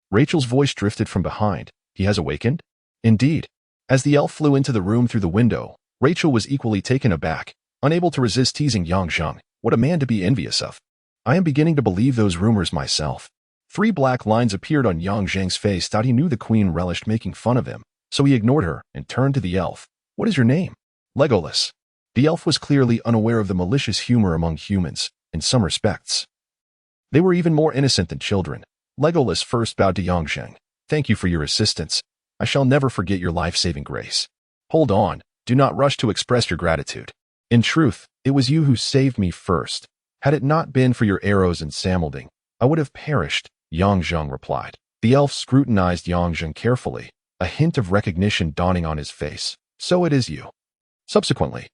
Rachel's voice drifted from behind. He has awakened? Indeed. As the elf flew into the room through the window, Rachel was equally taken aback, unable to resist teasing Yang Zheng. What a man to be envious of. I am beginning to believe those rumors myself. 3 black lines appeared on Yang Zheng's face. Thought he knew the queen relished making fun of him, so he ignored her and turned to the elf. What is your name? Legolas. The elf was clearly unaware of the malicious humor among humans, in some respects. They were even more innocent than children. Legolas first bowed to Yang Zheng. Thank you for your assistance. I shall never forget your life-saving grace. Hold on, do not rush to express your gratitude. In truth, it was you who saved me first. Had it not been for your arrows and Samelding, I would have perished, Yang Zheng replied. The elf scrutinized Yang Zheng carefully, a hint of recognition dawning on his face. So it is you. Subsequently,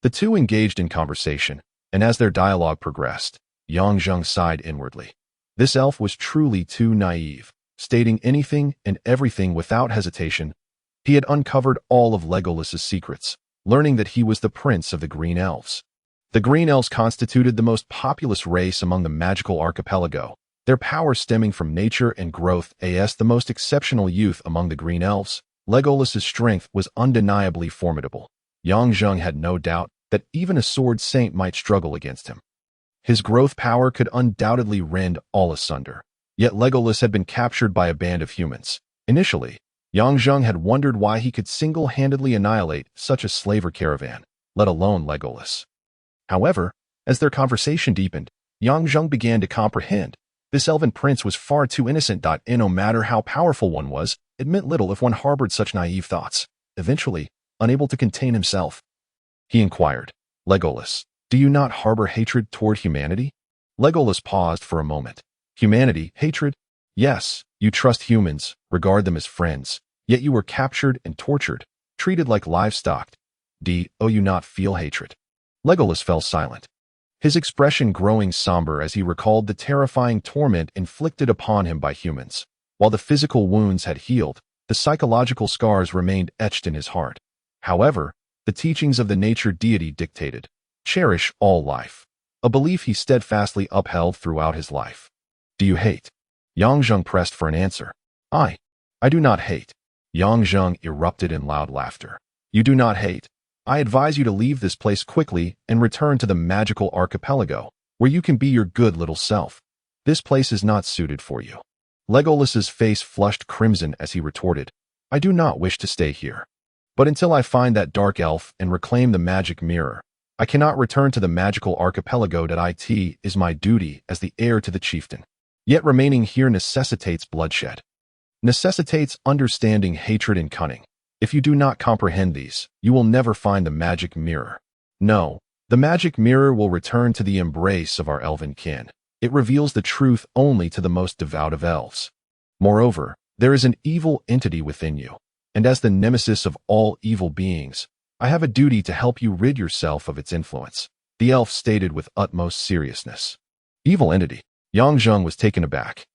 the two engaged in conversation, and as their dialogue progressed, Yang Zheng sighed inwardly. This elf was truly too naive, stating anything and everything without hesitation. He had uncovered all of Legolas's secrets, learning that he was the prince of the Green Elves. The Green Elves constituted the most populous race among the magical archipelago, their power stemming from nature and growth. As the most exceptional youth among the Green Elves, Legolas's strength was undeniably formidable. Yang Zheng had no doubt that even a sword saint might struggle against him. His growth power could undoubtedly rend all asunder. Yet Legolas had been captured by a band of humans. Initially, Yang Zheng had wondered why he could single-handedly annihilate such a slaver caravan, let alone Legolas. However, as their conversation deepened, Yang Zheng began to comprehend. This elven prince was far too innocent. And no matter how powerful one was, it meant little if one harbored such naive thoughts. Eventually, unable to contain himself, he inquired, Legolas, Do you not harbor hatred toward humanity? Legolas paused for a moment. Humanity, hatred? Yes, you trust humans, regard them as friends, yet you were captured and tortured, treated like livestock. Do you not feel hatred? Legolas fell silent, his expression growing somber as he recalled the terrifying torment inflicted upon him by humans. While the physical wounds had healed, the psychological scars remained etched in his heart. However, the teachings of the nature deity dictated, cherish all life, a belief he steadfastly upheld throughout his life. Do you hate? Yang Zheng pressed for an answer. I do not hate. Yang Zheng erupted in loud laughter. You do not hate. I advise you to leave this place quickly and return to the magical archipelago, where you can be your good little self. This place is not suited for you. Legolas's face flushed crimson as he retorted, I do not wish to stay here. But until I find that dark elf and reclaim the magic mirror, I cannot return to the magical archipelago. That it is my duty as the heir to the chieftain. Yet remaining here necessitates bloodshed. Necessitates understanding, hatred, and cunning. If you do not comprehend these, you will never find the magic mirror. No, the magic mirror will return to the embrace of our elven kin. It reveals the truth only to the most devout of elves. Moreover, there is an evil entity within you, and as the nemesis of all evil beings, I have a duty to help you rid yourself of its influence, the elf stated with utmost seriousness. Evil entity. Yang Zheng was taken aback.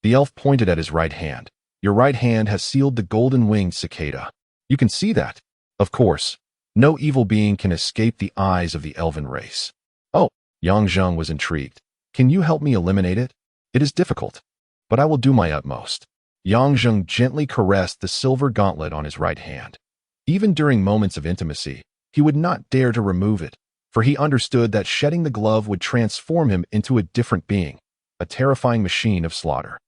The elf pointed at his right hand. Your right hand has sealed the golden-winged cicada. You can see that. Of course, no evil being can escape the eyes of the elven race. Oh, Yang Zheng was intrigued. Can you help me eliminate it? It is difficult, but I will do my utmost. Yang Zheng gently caressed the silver gauntlet on his right hand. Even during moments of intimacy, he would not dare to remove it, for he understood that shedding the glove would transform him into a different being, a terrifying machine of slaughter.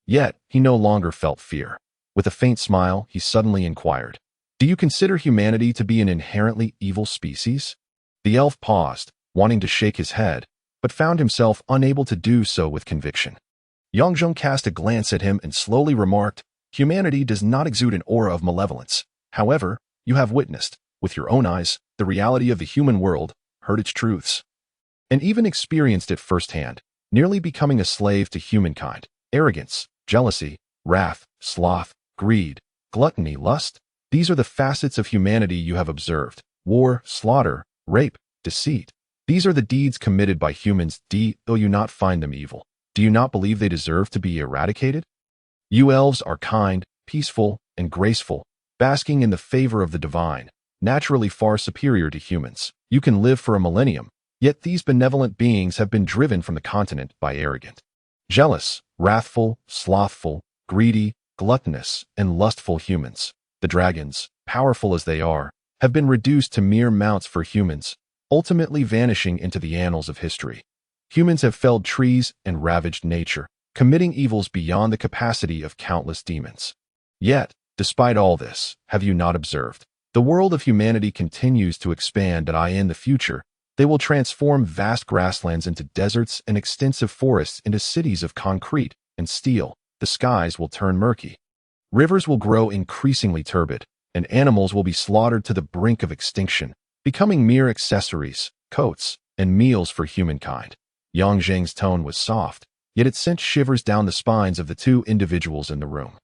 Yet, he no longer felt fear. With a faint smile, he suddenly inquired, do you consider humanity to be an inherently evil species? The elf paused, wanting to shake his head, but found himself unable to do so with conviction. Yang Zheng cast a glance at him and slowly remarked, humanity does not exude an aura of malevolence. However, you have witnessed, with your own eyes, the reality of the human world, heard its truths, and even experienced it firsthand, nearly becoming a slave to humankind. Arrogance, jealousy, wrath, sloth, greed, gluttony, lust. These are the facets of humanity you have observed. War, slaughter, rape, deceit. These are the deeds committed by humans. Do you not find them evil? Do you not believe they deserve to be eradicated? You elves are kind, peaceful, and graceful, basking in the favor of the divine, naturally far superior to humans. You can live for a millennium, yet these benevolent beings have been driven from the continent by arrogant, jealous, wrathful, slothful, greedy, gluttonous, and lustful humans. The dragons, powerful as they are, have been reduced to mere mounts for humans, ultimately vanishing into the annals of history. Humans have felled trees and ravaged nature, committing evils beyond the capacity of countless demons. Yet, despite all this, have you not observed? The world of humanity continues to expand, and in the future, they will transform vast grasslands into deserts and extensive forests into cities of concrete and steel. The skies will turn murky. Rivers will grow increasingly turbid, and animals will be slaughtered to the brink of extinction, becoming mere accessories, coats, and meals for humankind. Yang Zheng's tone was soft, yet it sent shivers down the spines of the two individuals in the room.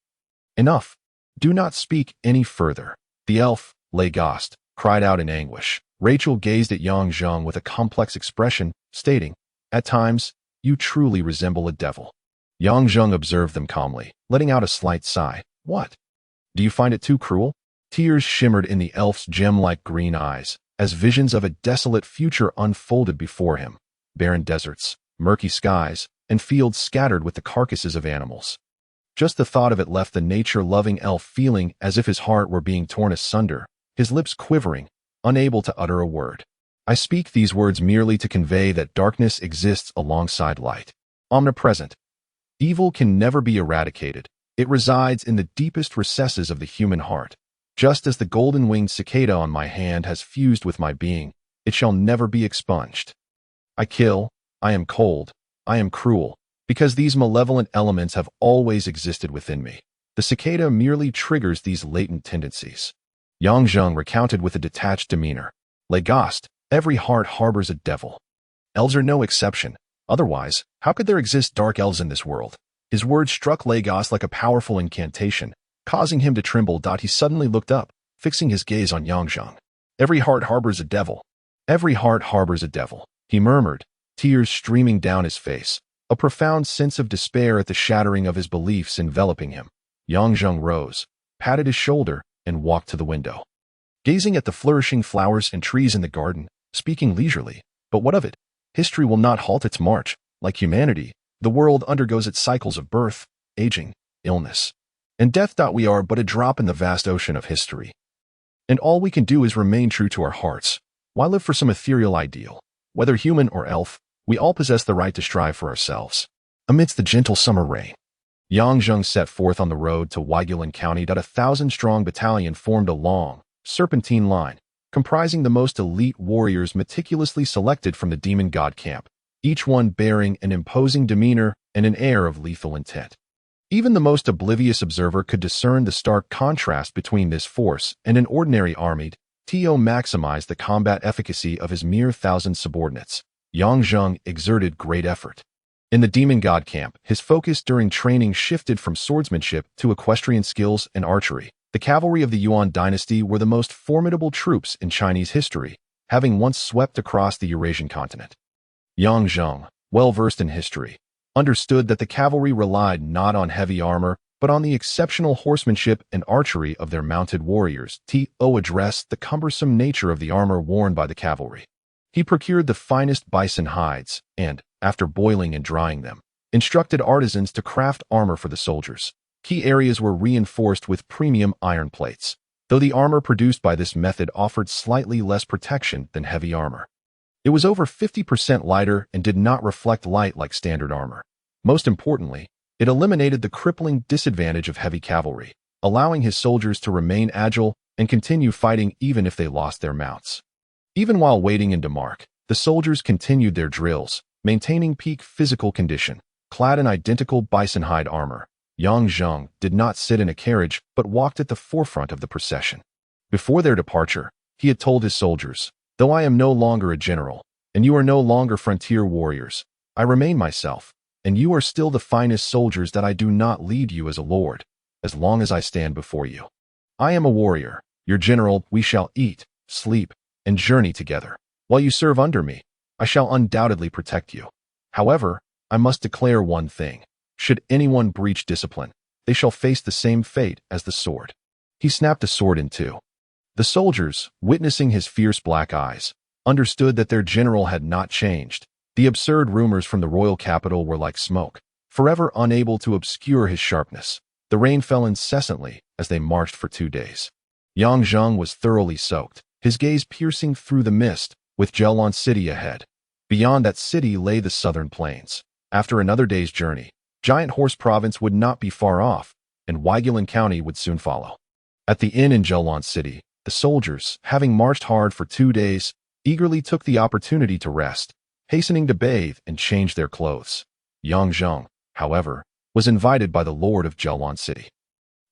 Enough. Do not speak any further. The elf, Legolas, cried out in anguish. Rachel gazed at Yang Zheng with a complex expression, stating, at times, you truly resemble a devil. Yang Zheng observed them calmly, letting out a slight sigh. What? Do you find it too cruel? Tears shimmered in the elf's gem-like green eyes, as visions of a desolate future unfolded before him. Barren deserts, murky skies, and fields scattered with the carcasses of animals. Just the thought of it left the nature-loving elf feeling as if his heart were being torn asunder, his lips quivering, unable to utter a word. I speak these words merely to convey that darkness exists alongside light. Omnipresent. Evil can never be eradicated. It resides in the deepest recesses of the human heart. Just as the golden-winged cicada on my hand has fused with my being, it shall never be expunged. I kill, I am cold, I am cruel, because these malevolent elements have always existed within me. The cicada merely triggers these latent tendencies. Yang Zheng recounted with a detached demeanor. Legolas, Every heart harbors a devil. Elves are no exception. Otherwise, how could there exist dark elves in this world? His words struck Lagos like a powerful incantation, causing him to tremble. He suddenly looked up, fixing his gaze on Yangzheng. Every heart harbors a devil. Every heart harbors a devil, he murmured, tears streaming down his face, a profound sense of despair at the shattering of his beliefs enveloping him. Yangzheng rose, patted his shoulder, and walked to the window. Gazing at the flourishing flowers and trees in the garden, speaking leisurely, but what of it? History will not halt its march. Like humanity, the world undergoes its cycles of birth, aging, illness, and death. We are but a drop in the vast ocean of history. And all we can do is remain true to our hearts. Why live for some ethereal ideal? Whether human or elf, we all possess the right to strive for ourselves. Amidst the gentle summer rain, Yangzheng set forth on the road to Weigulan County. 1,000-strong battalion formed a long, serpentine line, comprising the most elite warriors meticulously selected from the demon god camp, each one bearing an imposing demeanor and an air of lethal intent. Even the most oblivious observer could discern the stark contrast between this force and an ordinary army. To maximize the combat efficacy of his mere 1,000 subordinates, Yangzheng exerted great effort. In the demon god camp, his focus during training shifted from swordsmanship to equestrian skills and archery. The cavalry of the Yuan dynasty were the most formidable troops in Chinese history, having once swept across the Eurasian continent. Yangzheng, well-versed in history, understood that the cavalry relied not on heavy armor, but on the exceptional horsemanship and archery of their mounted warriors. To addressed the cumbersome nature of the armor worn by the cavalry. He procured the finest bison hides and, after boiling and drying them, instructed artisans to craft armor for the soldiers. Key areas were reinforced with premium iron plates, though the armor produced by this method offered slightly less protection than heavy armor. It was over 50% lighter and did not reflect light like standard armor. Most importantly, it eliminated the crippling disadvantage of heavy cavalry, allowing his soldiers to remain agile and continue fighting even if they lost their mounts. Even while waiting in Demark, the soldiers continued their drills, maintaining peak physical condition. Clad in identical bison hide armor, Yangzheng did not sit in a carriage but walked at the forefront of the procession. Before their departure, he had told his soldiers, "Though I am no longer a general, and you are no longer frontier warriors, I remain myself, and you are still the finest soldiers. That I do not lead you as a lord, as long as I stand before you. I am a warrior, your general. We shall eat, sleep, and journey together. While you serve under me, I shall undoubtedly protect you. However, I must declare one thing. Should anyone breach discipline, they shall face the same fate as the sword." He snapped a sword in two. The soldiers, witnessing his fierce black eyes, understood that their general had not changed. The absurd rumors from the royal capital were like smoke, forever unable to obscure his sharpness. The rain fell incessantly as they marched for 2 days. Yangzheng was thoroughly soaked, his gaze piercing through the mist, with Jelon City ahead. Beyond that city lay the southern plains. After another day's journey, Giant Horse Province would not be far off, and Weigulan County would soon follow. At the inn in Jelon City, the soldiers, having marched hard for 2 days, eagerly took the opportunity to rest, hastening to bathe and change their clothes. Yangzheng, however, was invited by the lord of Jelon City.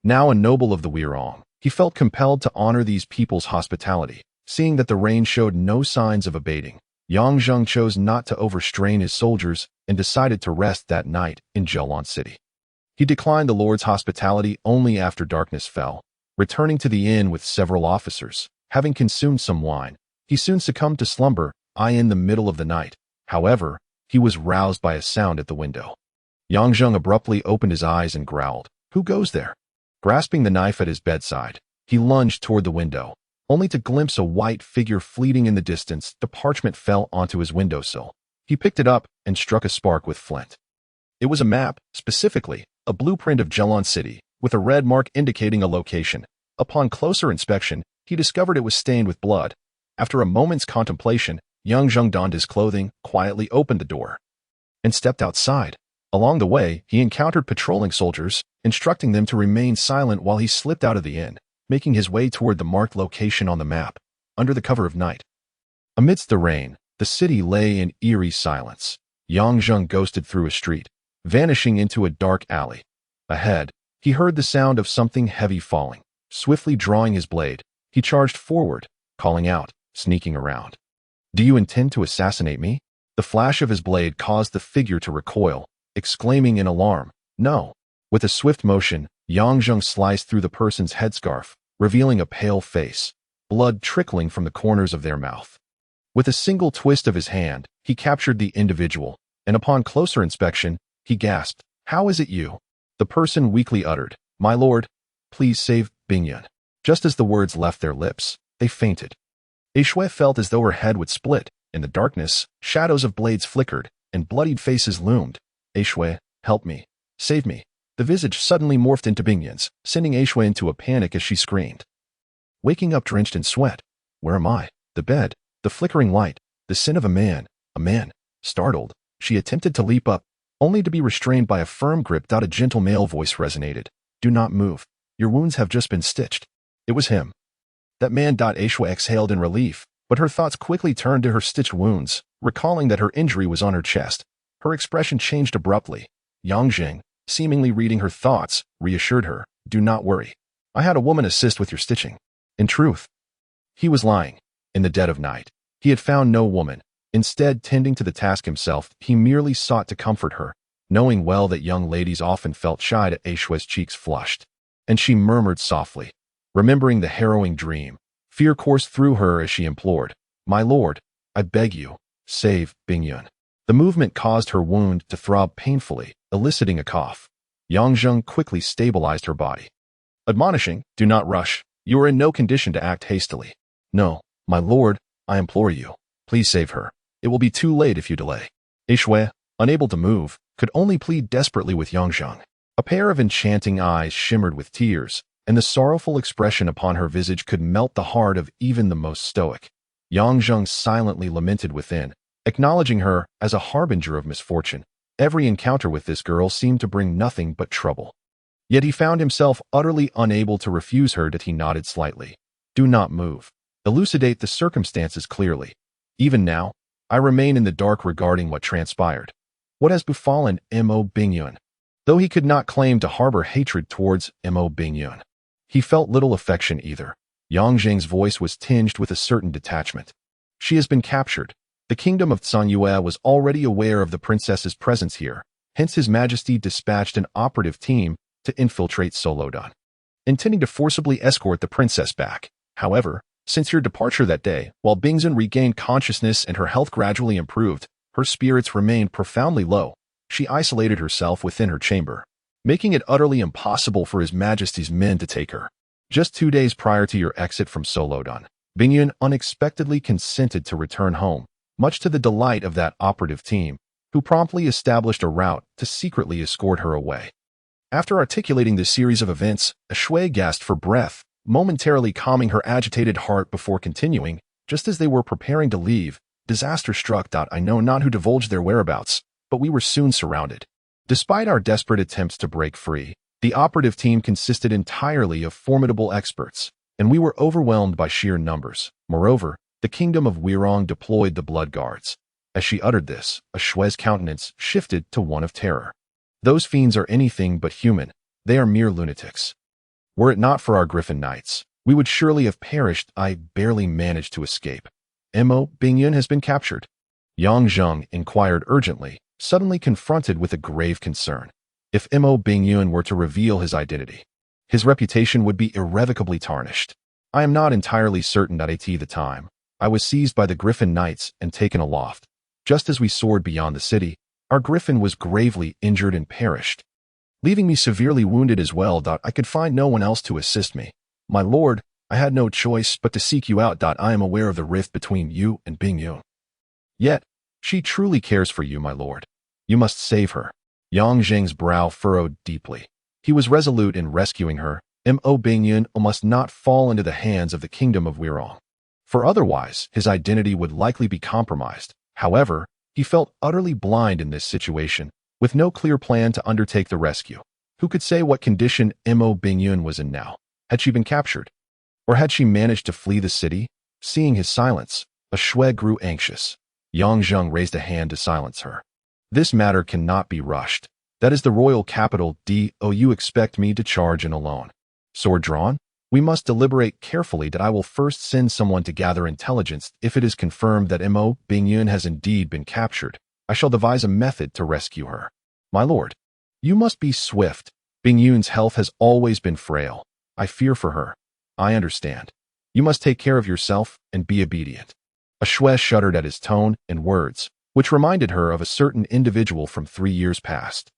Now a noble of the Wirong, he felt compelled to honor these people's hospitality. Seeing that the rain showed no signs of abating, Yangzheng chose not to overstrain his soldiers and decided to rest that night in Jelon City. He declined the lord's hospitality only after darkness fell, returning to the inn with several officers. Having consumed some wine, he soon succumbed to slumber in the middle of the night. However, he was roused by a sound at the window. Yangzheng abruptly opened his eyes and growled, "Who goes there?" Grasping the knife at his bedside, he lunged toward the window, only to glimpse a white figure fleeting in the distance. The parchment fell onto his windowsill. He picked it up and struck a spark with flint. It was a map, specifically, a blueprint of Jelon City, with a red mark indicating a location. Upon closer inspection, he discovered it was stained with blood. After a moment's contemplation, Yangzheng donned his clothing, quietly opened the door, and stepped outside. Along the way, he encountered patrolling soldiers, instructing them to remain silent while he slipped out of the inn, making his way toward the marked location on the map, under the cover of night. Amidst the rain, the city lay in eerie silence. Yangzheng ghosted through a street, vanishing into a dark alley. Ahead, he heard the sound of something heavy falling. Swiftly drawing his blade, he charged forward, calling out, sneaking around. Do you intend to assassinate me? The flash of his blade caused the figure to recoil, exclaiming in alarm, "No." With a swift motion, Yang Zheng sliced through the person's headscarf, revealing a pale face, blood trickling from the corners of their mouth. With a single twist of his hand, he captured the individual, and upon closer inspection, he gasped, "How is it you?" The person weakly uttered, "My lord, please save Bingyun." Just as the words left their lips, they fainted. Shui felt as though her head would split. In the darkness, shadows of blades flickered, and bloodied faces loomed. "Shui, help me. Save me." The visage suddenly morphed into Bingyun's, sending Shui into a panic as she screamed. Waking up drenched in sweat. "Where am I?" The bed, the flickering light, the sin of a man. Startled, she attempted to leap up, only to be restrained by a firm grip. A gentle male voice resonated. "Do not move. Your wounds have just been stitched." It was him. That man. Shui exhaled in relief, but her thoughts quickly turned to her stitched wounds, recalling that her injury was on her chest. Her expression changed abruptly. Yang Zheng, seemingly reading her thoughts, reassured her, "Do not worry. I had a woman assist with your stitching." In truth, he was lying. In the dead of night, he had found no woman. Instead, tending to the task himself, he merely sought to comfort her, knowing well that young ladies often felt shy. Shui's cheeks flushed, and she murmured softly. Remembering the harrowing dream, fear coursed through her as she implored, "My lord, I beg you, save Bingyun." The movement caused her wound to throb painfully, eliciting a cough. Yang Zheng quickly stabilized her body, admonishing, "Do not rush. You are in no condition to act hastily." "No, my lord, I implore you. Please save her. It will be too late if you delay." Shui, unable to move, could only plead desperately with Yang Zheng. A pair of enchanting eyes shimmered with tears, and the sorrowful expression upon her visage could melt the heart of even the most stoic. Yang Zheng silently lamented within, acknowledging her as a harbinger of misfortune. Every encounter with this girl seemed to bring nothing but trouble. Yet he found himself utterly unable to refuse her. He nodded slightly. "Do not move. Elucidate the circumstances clearly. Even now, I remain in the dark regarding what transpired. What has befallen Mo Bingyun?" Though he could not claim to harbor hatred towards Mo Bingyun, he felt little affection either. Yang Zheng's voice was tinged with a certain detachment. "She has been captured. The kingdom of Tsanyue was already aware of the princess's presence here, hence His Majesty dispatched an operative team to infiltrate Solodan, intending to forcibly escort the princess back. However, since your departure that day, while Bingyun regained consciousness and her health gradually improved, her spirits remained profoundly low. She isolated herself within her chamber, making it utterly impossible for His Majesty's men to take her. Just 2 days prior to your exit from Solodan, Bingyun unexpectedly consented to return home, much to the delight of that operative team, who promptly established a route to secretly escort her away." After articulating this series of events, Shui gasped for breath, momentarily calming her agitated heart before continuing, "Just as they were preparing to leave, disaster struck. I know not who divulged their whereabouts, but we were soon surrounded. Despite our desperate attempts to break free, the operative team consisted entirely of formidable experts, and we were overwhelmed by sheer numbers. Moreover, the kingdom of Wirong deployed the blood guards." As she uttered this, Shui's countenance shifted to one of terror. "Those fiends are anything but human. They are mere lunatics. Were it not for our Griffin Knights, we would surely have perished. I barely managed to escape." "Mo Bingyun has been captured?" Yang Zheng inquired urgently, suddenly confronted with a grave concern. If Mo Bingyun were to reveal his identity, his reputation would be irrevocably tarnished. "I am not entirely certain. At the time, I was seized by the Griffin Knights and taken aloft. Just as we soared beyond the city, our griffin was gravely injured and perished, leaving me severely wounded as well. I could find no one else to assist me. My lord, I had no choice but to seek you out. I am aware of the rift between you and Bingyun. Yet, she truly cares for you, my lord. You must save her." Yang Zheng's brow furrowed deeply. He was resolute in rescuing her. Mo Bingyun must not fall into the hands of the kingdom of Wirong, for otherwise his identity would likely be compromised. However, he felt utterly blind in this situation, with no clear plan to undertake the rescue. Who could say what condition Mo Bingyun was in now? Had she been captured? Or had she managed to flee the city? Seeing his silence, Shui grew anxious. Yang Zheng raised a hand to silence her. "This matter cannot be rushed. That is the royal capital. Do you expect me to charge in alone? Sword drawn?" We must deliberate carefully that I will first send someone to gather intelligence. If it is confirmed that Mo Bingyun has indeed been captured, I shall devise a method to rescue her. My lord, you must be swift. Bingyun's health has always been frail. I fear for her. I understand. You must take care of yourself and be obedient. Ashue shuddered at his tone and words, which reminded her of a certain individual from 3 years past.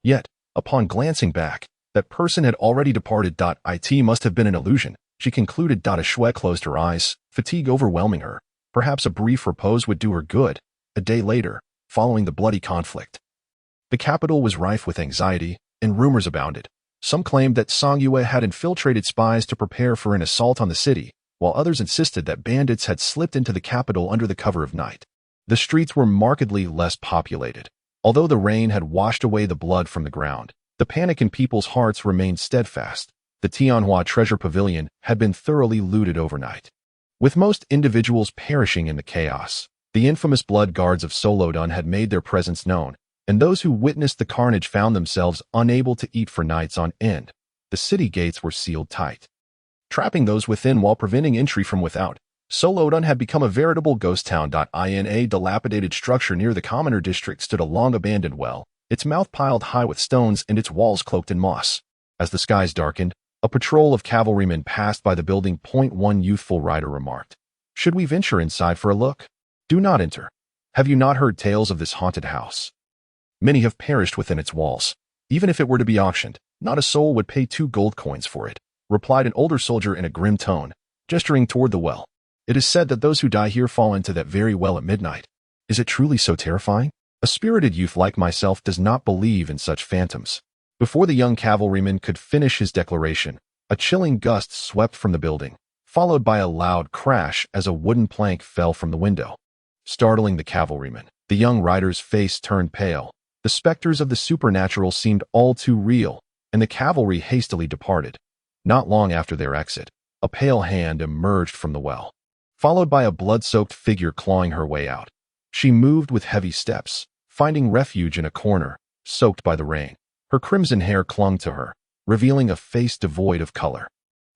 Yet, upon glancing back, that person had already departed. It must have been an illusion, she concluded. Ashue closed her eyes, fatigue overwhelming her. Perhaps a brief repose would do her good. A day later, following the bloody conflict, the capital was rife with anxiety, and rumors abounded. Some claimed that Song Yue had infiltrated spies to prepare for an assault on the city, while others insisted that bandits had slipped into the capital under the cover of night. The streets were markedly less populated. Although the rain had washed away the blood from the ground, the panic in people's hearts remained steadfast. The Tianhua Treasure Pavilion had been thoroughly looted overnight. With most individuals perishing in the chaos, the infamous blood guards of Solodon had made their presence known, and those who witnessed the carnage found themselves unable to eat for nights on end. The city gates were sealed tight, trapping those within while preventing entry from without. Solodon had become a veritable ghost town. In a dilapidated structure near the commoner district stood a long-abandoned well, its mouth piled high with stones and its walls cloaked in moss. As the skies darkened, a patrol of cavalrymen passed by the building. One youthful rider remarked, "Should we venture inside for a look?" "Do not enter. Have you not heard tales of this haunted house? Many have perished within its walls. Even if it were to be auctioned, not a soul would pay 2 gold coins for it," replied an older soldier in a grim tone, gesturing toward the well. "It is said that those who die here fall into that very well at midnight." "Is it truly so terrifying?" "A spirited youth like myself does not believe in such phantoms." Before the young cavalryman could finish his declaration, a chilling gust swept from the building, followed by a loud crash as a wooden plank fell from the window. Startling the cavalryman, the young rider's face turned pale. The specters of the supernatural seemed all too real, and the cavalry hastily departed. Not long after their exit, a pale hand emerged from the well, followed by a blood-soaked figure clawing her way out. She moved with heavy steps, finding refuge in a corner, soaked by the rain. Her crimson hair clung to her, revealing a face devoid of color.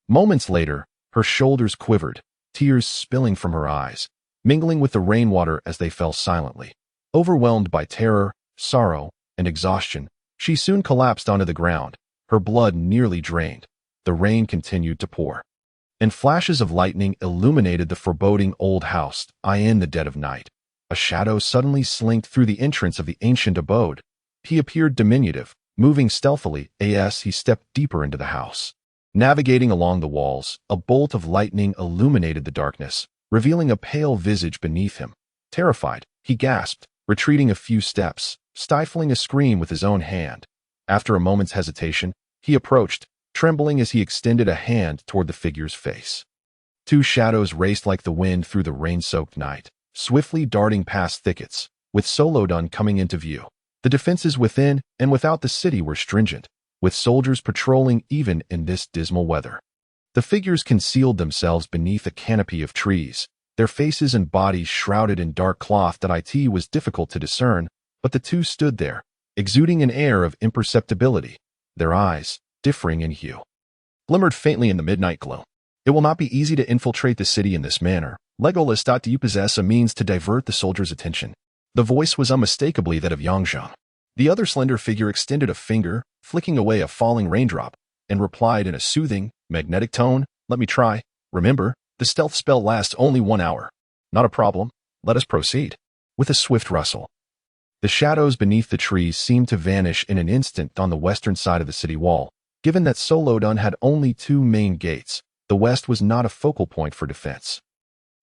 Moments later, her shoulders quivered, tears spilling from her eyes, mingling with the rainwater as they fell silently. Overwhelmed by terror, sorrow, and exhaustion, she soon collapsed onto the ground, her blood nearly drained. The rain continued to pour, and flashes of lightning illuminated the foreboding old house. In the dead of night, a shadow suddenly slinked through the entrance of the ancient abode. He appeared diminutive, moving stealthily as he stepped deeper into the house. Navigating along the walls, a bolt of lightning illuminated the darkness, revealing a pale visage beneath him. Terrified, he gasped, retreating a few steps, stifling a scream with his own hand. After a moment's hesitation, he approached, trembling as he extended a hand toward the figure's face. 2 shadows raced like the wind through the rain-soaked night, swiftly darting past thickets, with Solodon coming into view. The defenses within and without the city were stringent, with soldiers patrolling even in this dismal weather. The figures concealed themselves beneath a canopy of trees, their faces and bodies shrouded in dark cloth that it was difficult to discern, but the 2 stood there, exuding an air of imperceptibility, their eyes, differing in hue, glimmered faintly in the midnight glow. "It will not be easy to infiltrate the city in this manner. Legolas, do you possess a means to divert the soldiers' attention?" The voice was unmistakably that of Yangzheng. The other slender figure extended a finger, flicking away a falling raindrop, and replied in a soothing, magnetic tone, "Let me try. Remember, the stealth spell lasts only 1 hour. Not a problem. Let us proceed." With a swift rustle, the shadows beneath the trees seemed to vanish in an instant on the western side of the city wall. Given that Solodon had only 2 main gates, the west was not a focal point for defense.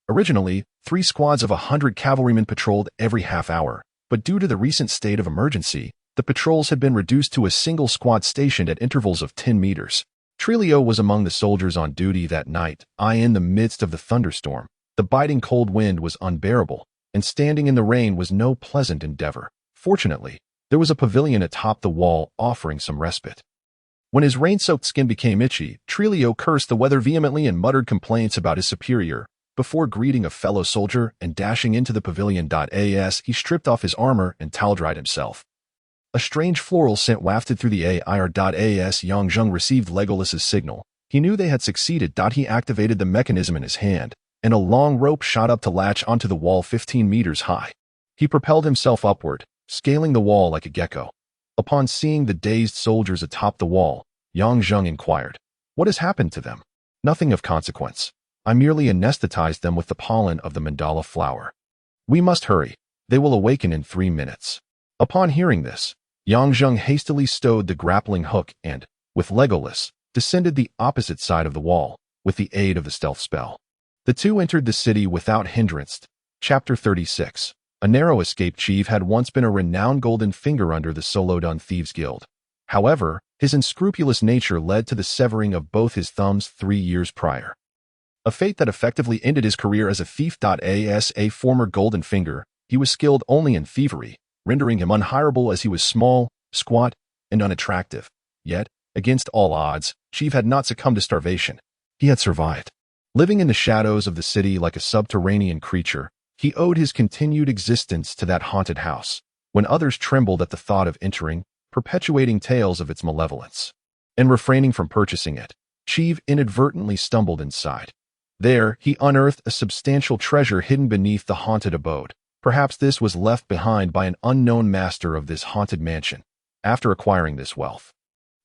Originally, 3 squads of 100 cavalrymen patrolled every half hour, but due to the recent state of emergency, the patrols had been reduced to a single squad stationed at intervals of 10 meters. Trilio was among the soldiers on duty that night. In the midst of the thunderstorm, the biting cold wind was unbearable, and standing in the rain was no pleasant endeavor. Fortunately, there was a pavilion atop the wall offering some respite. When his rain-soaked skin became itchy, Trilio cursed the weather vehemently and muttered complaints about his superior. Before greeting a fellow soldier and dashing into the pavilion. He stripped off his armor and towel-dried himself. A strange floral scent wafted through the air. Yangzheng received Legolas's signal, He knew they had succeeded. He activated the mechanism in his hand, and a long rope shot up to latch onto the wall 15 meters high. He propelled himself upward, scaling the wall like a gecko. Upon seeing the dazed soldiers atop the wall, Yang Zheng inquired, "What has happened to them?" "Nothing of consequence. I merely anesthetized them with the pollen of the mandala flower. We must hurry. They will awaken in 3 minutes." Upon hearing this, Yang Zheng hastily stowed the grappling hook and, with Legolas, descended the opposite side of the wall, with the aid of the stealth spell. The two entered the city without hindrance. Chapter 36. A narrow escape. Chief had once been a renowned golden finger under the Solodon Thieves Guild. However, his unscrupulous nature led to the severing of both his thumbs 3 years prior. A fate that effectively ended his career as a thief. As a former golden finger, he was skilled only in thievery, rendering him unhireable as he was small, squat, and unattractive. Yet, against all odds, Chief had not succumbed to starvation. He had survived. Living in the shadows of the city like a subterranean creature, he owed his continued existence to that haunted house, when others trembled at the thought of entering, perpetuating tales of its malevolence. And refraining from purchasing it, Chief inadvertently stumbled inside. There, he unearthed a substantial treasure hidden beneath the haunted abode. Perhaps this was left behind by an unknown master of this haunted mansion. After acquiring this wealth,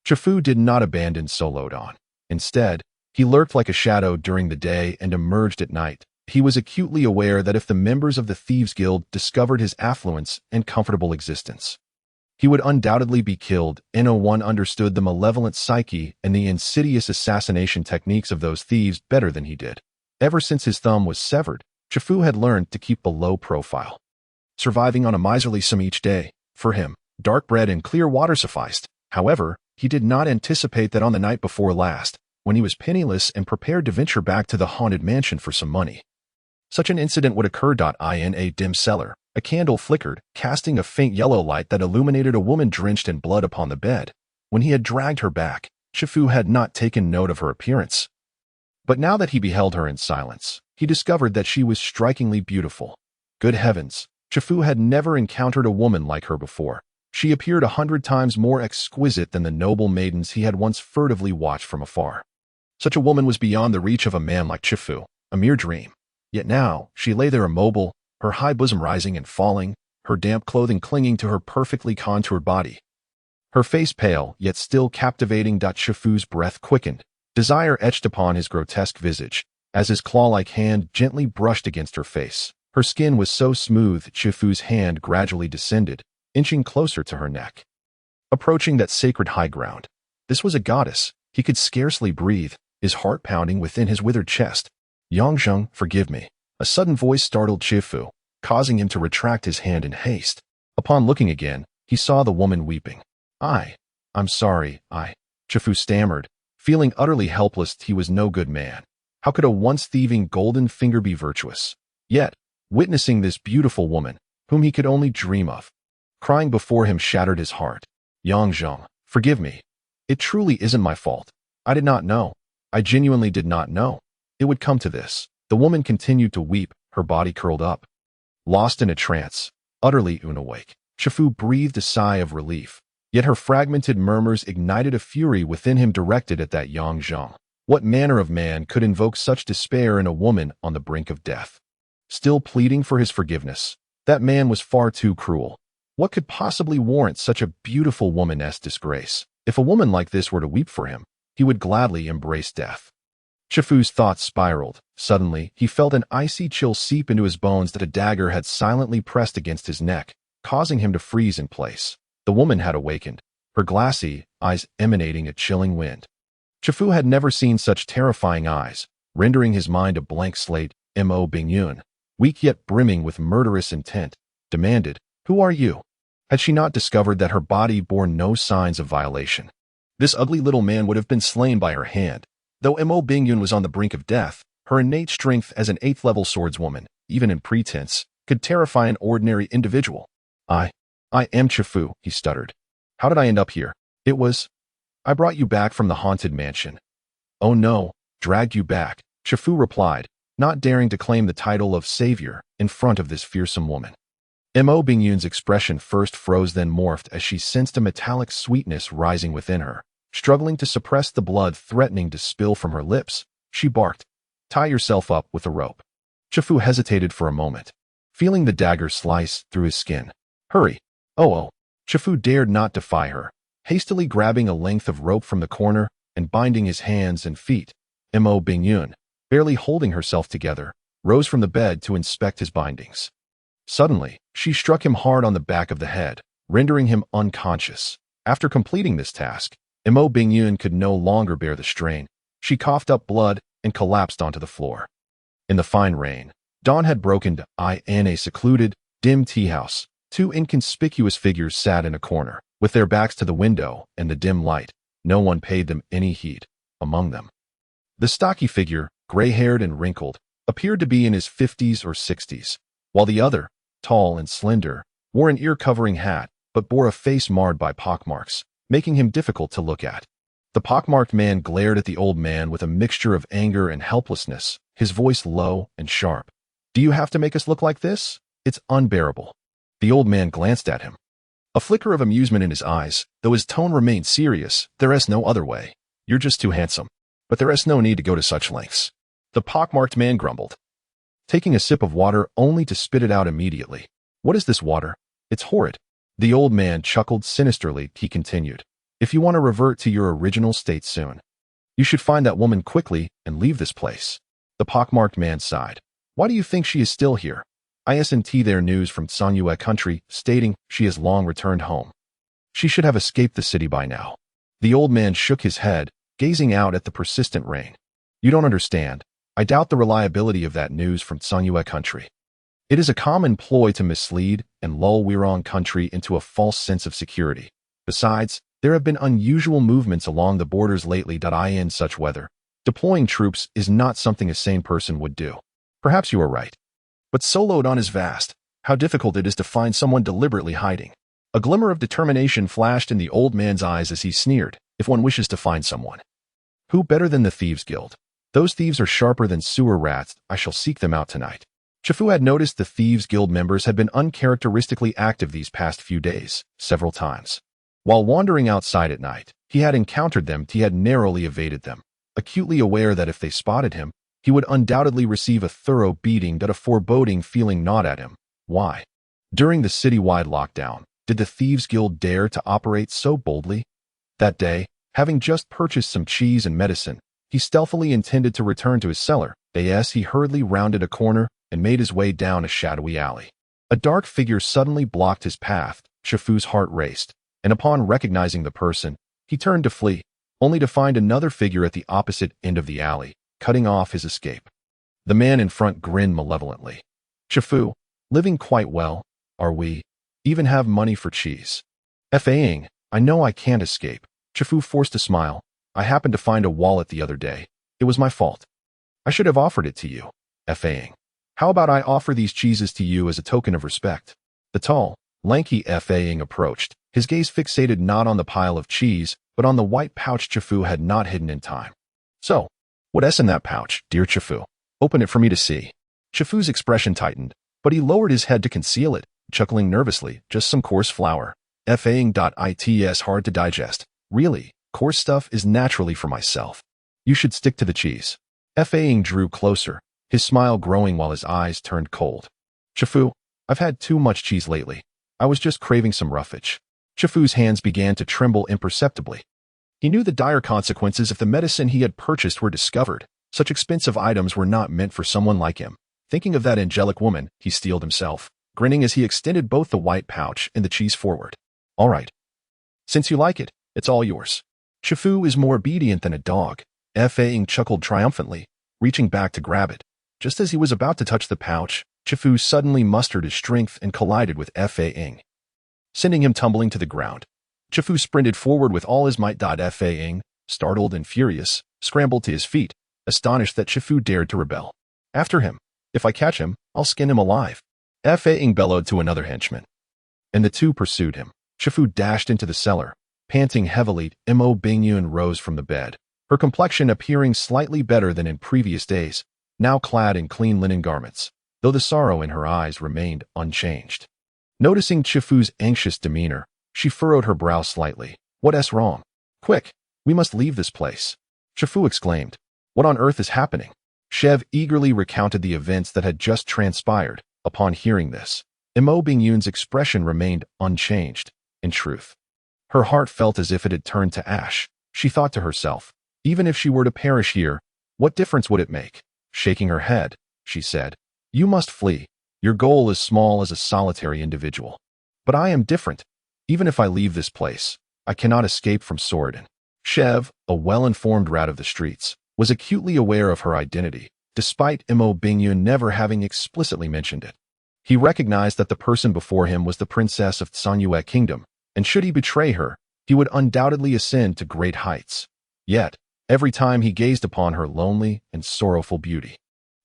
Chifu did not abandon Solodon. Instead, he lurked like a shadow during the day and emerged at night. He was acutely aware that if the members of the Thieves Guild discovered his affluence and comfortable existence, he would undoubtedly be killed. No one understood the malevolent psyche and the insidious assassination techniques of those thieves better than he did. Ever since his thumb was severed, Chifu had learned to keep a low profile, surviving on a miserly sum each day. For him, dark bread and clear water sufficed. However, he did not anticipate that on the night before last, when he was penniless and prepared to venture back to the haunted mansion for some money, such an incident would occur. In a dim cellar, a candle flickered, casting a faint yellow light that illuminated a woman drenched in blood upon the bed. When he had dragged her back, Chifu had not taken note of her appearance. But now that he beheld her in silence, he discovered that she was strikingly beautiful. Good heavens, Chifu had never encountered a woman like her before. She appeared 100 times more exquisite than the noble maidens he had once furtively watched from afar. Such a woman was beyond the reach of a man like Chifu, a mere dream. Yet now, she lay there immobile, her high bosom rising and falling, her damp clothing clinging to her perfectly contoured body. Her face pale, yet still captivating. Chifu's breath quickened, desire etched upon his grotesque visage, as his claw-like hand gently brushed against her face. Her skin was so smooth, Chifu's hand gradually descended, inching closer to her neck, approaching that sacred high ground. This was a goddess. He could scarcely breathe, his heart pounding within his withered chest. "Yang Zheng, forgive me." A sudden voice startled Chifu, causing him to retract his hand in haste. Upon looking again, he saw the woman weeping. I'm sorry, Chifu stammered, feeling utterly helpless. He was no good man. How could a once thieving golden finger be virtuous? Yet, witnessing this beautiful woman, whom he could only dream of, crying before him shattered his heart. "Yang Zheng, forgive me. It truly isn't my fault. I did not know. I genuinely did not know it would come to this." The woman continued to weep, her body curled up, lost in a trance, utterly unawake. Chifu breathed a sigh of relief, yet her fragmented murmurs ignited a fury within him directed at that Yang Zheng. What manner of man could invoke such despair in a woman on the brink of death, still pleading for his forgiveness? That man was far too cruel. What could possibly warrant such a beautiful woman's disgrace? If a woman like this were to weep for him, he would gladly embrace death. Chifu's thoughts spiraled. Suddenly, he felt an icy chill seep into his bones that a dagger had silently pressed against his neck, causing him to freeze in place. The woman had awakened, her glassy eyes emanating a chilling wind. Chifu had never seen such terrifying eyes, rendering his mind a blank slate. Mo Bingyun, weak yet brimming with murderous intent, demanded, "Who are you?" Had she not discovered that her body bore no signs of violation? This ugly little man would have been slain by her hand. Though Mo Bingyun was on the brink of death, her innate strength as an 8th-level swordswoman, even in pretense, could terrify an ordinary individual. I am Chifu," he stuttered. "How did I end up here?" I brought you back from the haunted mansion." "Oh no, dragged you back," Chifu replied, not daring to claim the title of savior in front of this fearsome woman. Mo Bingyun's expression first froze then morphed as she sensed a metallic sweetness rising within her. Struggling to suppress the blood threatening to spill from her lips, she barked, "Tie yourself up with a rope." Chifu hesitated for a moment, feeling the dagger slice through his skin. "Hurry." Oh. Chifu dared not defy her, hastily grabbing a length of rope from the corner and binding his hands and feet. Mo Bingyun, barely holding herself together, rose from the bed to inspect his bindings. Suddenly, she struck him hard on the back of the head, rendering him unconscious. After completing this task, Mo Bingyun could no longer bear the strain. She coughed up blood and collapsed onto the floor. In the fine rain, dawn had broken in a secluded, dim tea house. Two inconspicuous figures sat in a corner, with their backs to the window and the dim light. No one paid them any heed. Among them, the stocky figure, gray-haired and wrinkled, appeared to be in his 50s or 60s, while the other, tall and slender, wore an ear-covering hat but bore a face marred by pockmarks, making him difficult to look at. The pockmarked man glared at the old man with a mixture of anger and helplessness, his voice low and sharp. "Do you have to make us look like this? It's unbearable." The old man glanced at him, a flicker of amusement in his eyes, though his tone remained serious. "There's no other way. You're just too handsome. But there's no need to go to such lengths," the pockmarked man grumbled, taking a sip of water only to spit it out immediately. "What is this water? It's horrid." The old man chuckled sinisterly. He continued, "If you want to revert to your original state soon, you should find that woman quickly and leave this place." The pockmarked man sighed. "Why do you think she is still here? Isn't there news from Sanyue country stating she has long returned home? She should have escaped the city by now." The old man shook his head, gazing out at the persistent rain. "You don't understand. I doubt the reliability of that news from Sanyue country. It is a common ploy to mislead and lull Wirong country into a false sense of security. Besides, there have been unusual movements along the borders lately. In such weather, deploying troops is not something a sane person would do." "Perhaps you are right. But Solodon is vast. How difficult it is to find someone deliberately hiding." A glimmer of determination flashed in the old man's eyes as he sneered. "If one wishes to find someone, who better than the Thieves' Guild? Those thieves are sharper than sewer rats. I shall seek them out tonight." Chifu had noticed the Thieves' Guild members had been uncharacteristically active these past few days, several times. While wandering outside at night, he had encountered them. He had narrowly evaded them, acutely aware that if they spotted him, he would undoubtedly receive a thorough beating. A foreboding feeling gnawed at him. Why? During the citywide lockdown, did the Thieves' Guild dare to operate so boldly? That day, having just purchased some cheese and medicine, he stealthily intended to return to his cellar. As he hurriedly rounded a corner and made his way down a shadowy alley, a dark figure suddenly blocked his path. Chifu's heart raced, and upon recognizing the person, he turned to flee, only to find another figure at the opposite end of the alley, cutting off his escape. The man in front grinned malevolently. "Chifu, living quite well, are we? Even have money for cheese?" "Fang, I know I can't escape." Chifu forced a smile. "I happened to find a wallet the other day. It was my fault. I should have offered it to you." "Fang, how about I offer these cheeses to you as a token of respect?" The tall, lanky Fang approached, his gaze fixated not on the pile of cheese, but on the white pouch Chifu had not hidden in time. "So, what's in that pouch, dear Chifu? Open it for me to see." Chifu's expression tightened, but he lowered his head to conceal it, chuckling nervously. "Just some coarse flour. It's hard to digest. Really, coarse stuff is naturally for myself. You should stick to the cheese." Fang drew closer, his smile growing while his eyes turned cold. "Chifu, I've had too much cheese lately. I was just craving some roughage." Chifu's hands began to tremble imperceptibly. He knew the dire consequences if the medicine he had purchased were discovered. Such expensive items were not meant for someone like him. Thinking of that angelic woman, he steeled himself, grinning as he extended both the white pouch and the cheese forward. "All right. Since you like it, it's all yours." Chifu is more obedient than a dog. Fang chuckled triumphantly, reaching back to grab it. Just as he was about to touch the pouch, Chifu suddenly mustered his strength and collided with Fang, sending him tumbling to the ground. Chifu sprinted forward with all his might. Fang, startled and furious, scrambled to his feet, astonished that Chifu dared to rebel. "After him. If I catch him, I'll skin him alive." Fang bellowed to another henchman, and the two pursued him. Chifu dashed into the cellar, panting heavily. Mo Bingyun rose from the bed, her complexion appearing slightly better than in previous days, now clad in clean linen garments, though the sorrow in her eyes remained unchanged. Noticing Chifu's anxious demeanor, she furrowed her brow slightly. "What's wrong? Quick, We must leave this place. Shifu exclaimed. What on earth is happening? Shev eagerly recounted the events that had just transpired. Upon hearing this, Imo Bingyun's expression remained unchanged. In truth, her heart felt as if it had turned to ash. She thought to herself, even if she were to perish here, what difference would it make? Shaking her head, she said, You must flee. Your goal is small as a solitary individual. But I am different. Even if I leave this place, I cannot escape from Sorodin. Shev, a well-informed rat of the streets, was acutely aware of her identity, despite Imo Bingyun never having explicitly mentioned it. He recognized that the person before him was the princess of Tsanyue Kingdom, and should he betray her, he would undoubtedly ascend to great heights. Yet, every time he gazed upon her lonely and sorrowful beauty,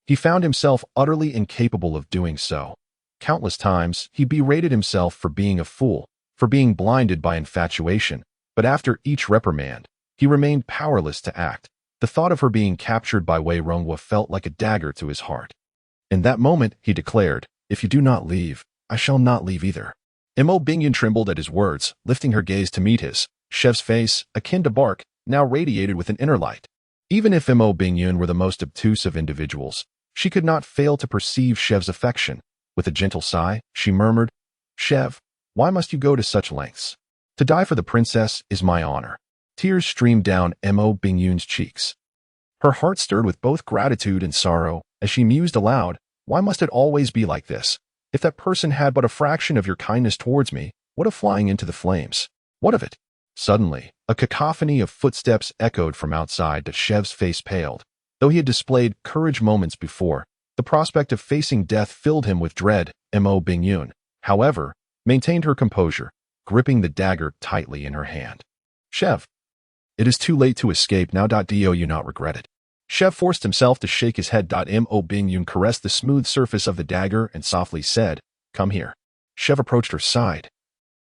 he found himself utterly incapable of doing so. Countless times, he berated himself for being a fool, for being blinded by infatuation, but after each reprimand, he remained powerless to act. The thought of her being captured by Wei Ronghua felt like a dagger to his heart. In that moment, he declared, If you do not leave, I shall not leave either. Imo Bingyun trembled at his words, lifting her gaze to meet his. Shev's face, akin to bark, now radiated with an inner light. Even if Imo Bingyun were the most obtuse of individuals, she could not fail to perceive Shev's affection. With a gentle sigh, she murmured, Shev, why must you go to such lengths? To die for the princess is my honor. Tears streamed down Imo Bingyun's cheeks. Her heart stirred with both gratitude and sorrow as she mused aloud, Why must it always be like this? If that person had but a fraction of your kindness towards me, what of flying into the flames? What of it? Suddenly, a cacophony of footsteps echoed from outside that Shev's face paled. Though he had displayed courage moments before, the prospect of facing death filled him with dread. Imo Bingyun, however, maintained her composure, gripping the dagger tightly in her hand. Shev, it is too late to escape now. Do you not regret it? Shev forced himself to shake his head. Imo Bingyun caressed the smooth surface of the dagger and softly said, Come here. Shev approached her side,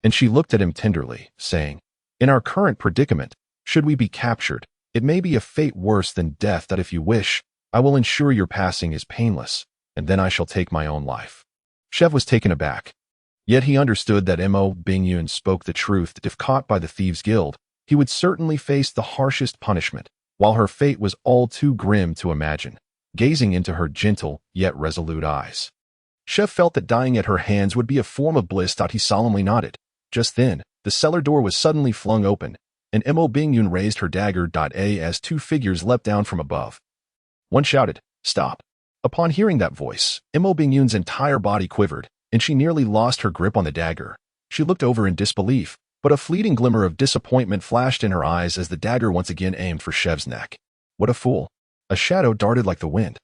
and she looked at him tenderly, saying, In our current predicament, should we be captured, it may be a fate worse than death. That if you wish, I will ensure your passing is painless, and then I shall take my own life. Shev was taken aback. Yet he understood that Imo Bingyun spoke the truth, that if caught by the Thieves' Guild, he would certainly face the harshest punishment, while her fate was all too grim to imagine, gazing into her gentle yet resolute eyes. Shev felt that dying at her hands would be a form of bliss. He solemnly nodded. Just then, the cellar door was suddenly flung open, and Imo Bingyun raised her dagger. As two figures leapt down from above. One shouted, Stop. Upon hearing that voice, Imo Bingyun's entire body quivered, and she nearly lost her grip on the dagger. She looked over in disbelief, but a fleeting glimmer of disappointment flashed in her eyes as the dagger once again aimed for Shev's neck. What a fool. A shadow darted like the wind,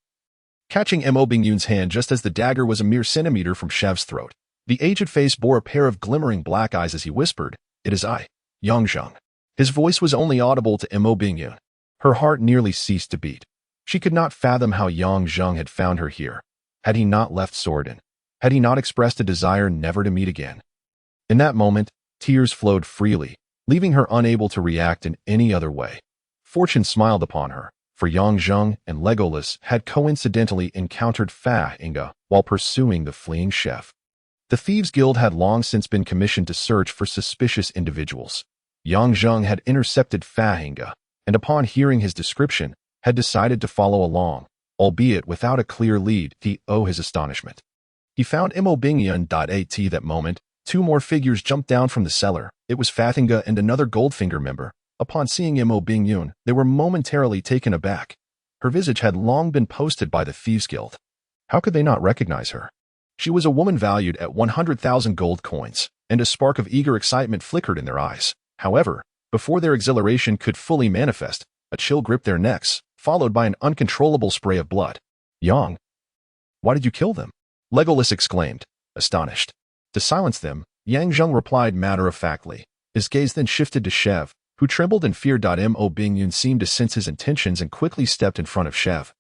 catching Imo Bingyun's hand just as the dagger was a mere centimeter from Shev's throat. The aged face bore a pair of glimmering black eyes as he whispered, It is I, Yongzheng. His voice was only audible to Imo Bingyun. Her heart nearly ceased to beat. She could not fathom how Yongzheng had found her here. Had he not left Sorodin? Had he not expressed a desire never to meet again? In that moment, tears flowed freely, leaving her unable to react in any other way. Fortune smiled upon her, for Yongzheng and Legolas had coincidentally encountered Fa Inga while pursuing the fleeing Shev. The Thieves' Guild had long since been commissioned to search for suspicious individuals. Yongzheng had intercepted Fa Inga, and upon hearing his description, had decided to follow along, albeit without a clear lead. His astonishment. He found Imo Bingyun. At that moment, two more figures jumped down from the cellar. It was Fathinga and another Goldfinger member. Upon seeing Imo Bingyun, they were momentarily taken aback. Her visage had long been posted by the Thieves' Guild. How could they not recognize her? She was a woman valued at 100,000 gold coins, and a spark of eager excitement flickered in their eyes. However, before their exhilaration could fully manifest, a chill gripped their necks, followed by an uncontrollable spray of blood. Yang, why did you kill them? Legolas exclaimed, astonished. To silence them, Yangzheng replied matter-of-factly. His gaze then shifted to Shev, who trembled in fear. Imo Bingyun seemed to sense his intentions and quickly stepped in front of Shev,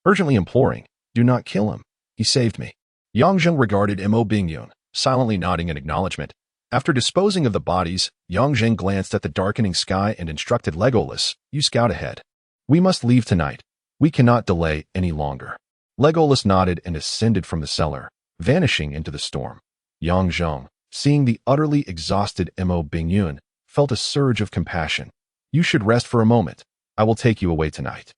urgently imploring, Do not kill him. He saved me. Yangzheng regarded Imo Bingyun, silently nodding in acknowledgement. After disposing of the bodies, Yangzheng glanced at the darkening sky and instructed Legolas, You scout ahead. We must leave tonight. We cannot delay any longer. Legolas nodded and ascended from the cellar, vanishing into the storm. Yangzheng, seeing the utterly exhausted Imo Bingyun, felt a surge of compassion. You should rest for a moment. I will take you away tonight.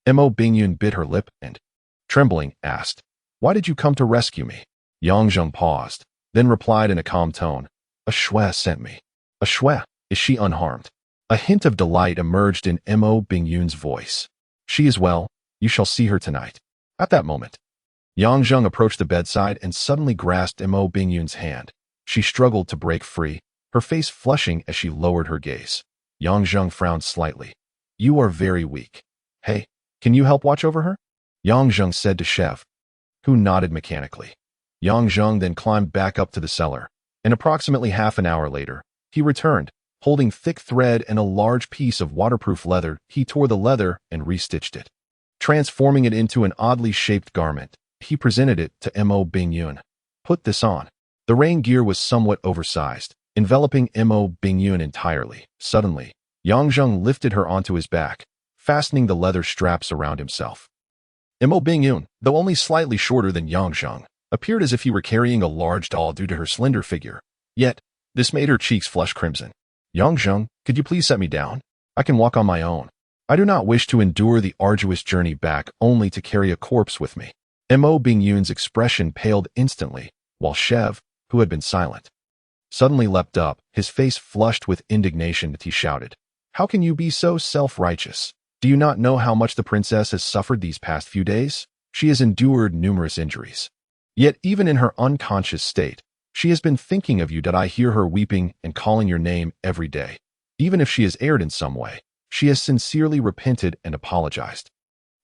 Mo Bingyun bit her lip and, trembling, asked, Why did you come to rescue me? Yang Zheng paused, then replied in a calm tone, A shui sent me. A shui? Is she unharmed? A hint of delight emerged in Mo Bingyun's voice. She is well. You shall see her tonight. At that moment, Yang Zheng approached the bedside and suddenly grasped Mo Bingyun's hand. She struggled to break free, her face flushing as she lowered her gaze. Yang Zheng frowned slightly. You are very weak. Hey, can you help watch over her? Yang Zheng said to Chev, who nodded mechanically. Yang Zheng then climbed back up to the cellar, and approximately half an hour later, he returned, holding thick thread and a large piece of waterproof leather. He tore the leather and restitched it. Transforming it into an oddly shaped garment, he presented it to Mo Bingyun. Put this on. The rain gear was somewhat oversized, enveloping Mo Bingyun entirely. Suddenly, Yang Zheng lifted her onto his back, fastening the leather straps around himself. Mo Bingyun, though only slightly shorter than Yang Zheng, appeared as if he were carrying a large doll due to her slender figure. Yet, this made her cheeks flush crimson. Yang Zheng, could you please set me down? I can walk on my own. I do not wish to endure the arduous journey back only to carry a corpse with me. Mo Bingyun's expression paled instantly, while Chev, who had been silent, suddenly leapt up, his face flushed with indignation. He shouted, How can you be so self-righteous? Do you not know how much the princess has suffered these past few days? She has endured numerous injuries. Yet even in her unconscious state, she has been thinking of you. Did I hear her weeping and calling your name every day? Even if she has erred in some way, she has sincerely repented and apologized.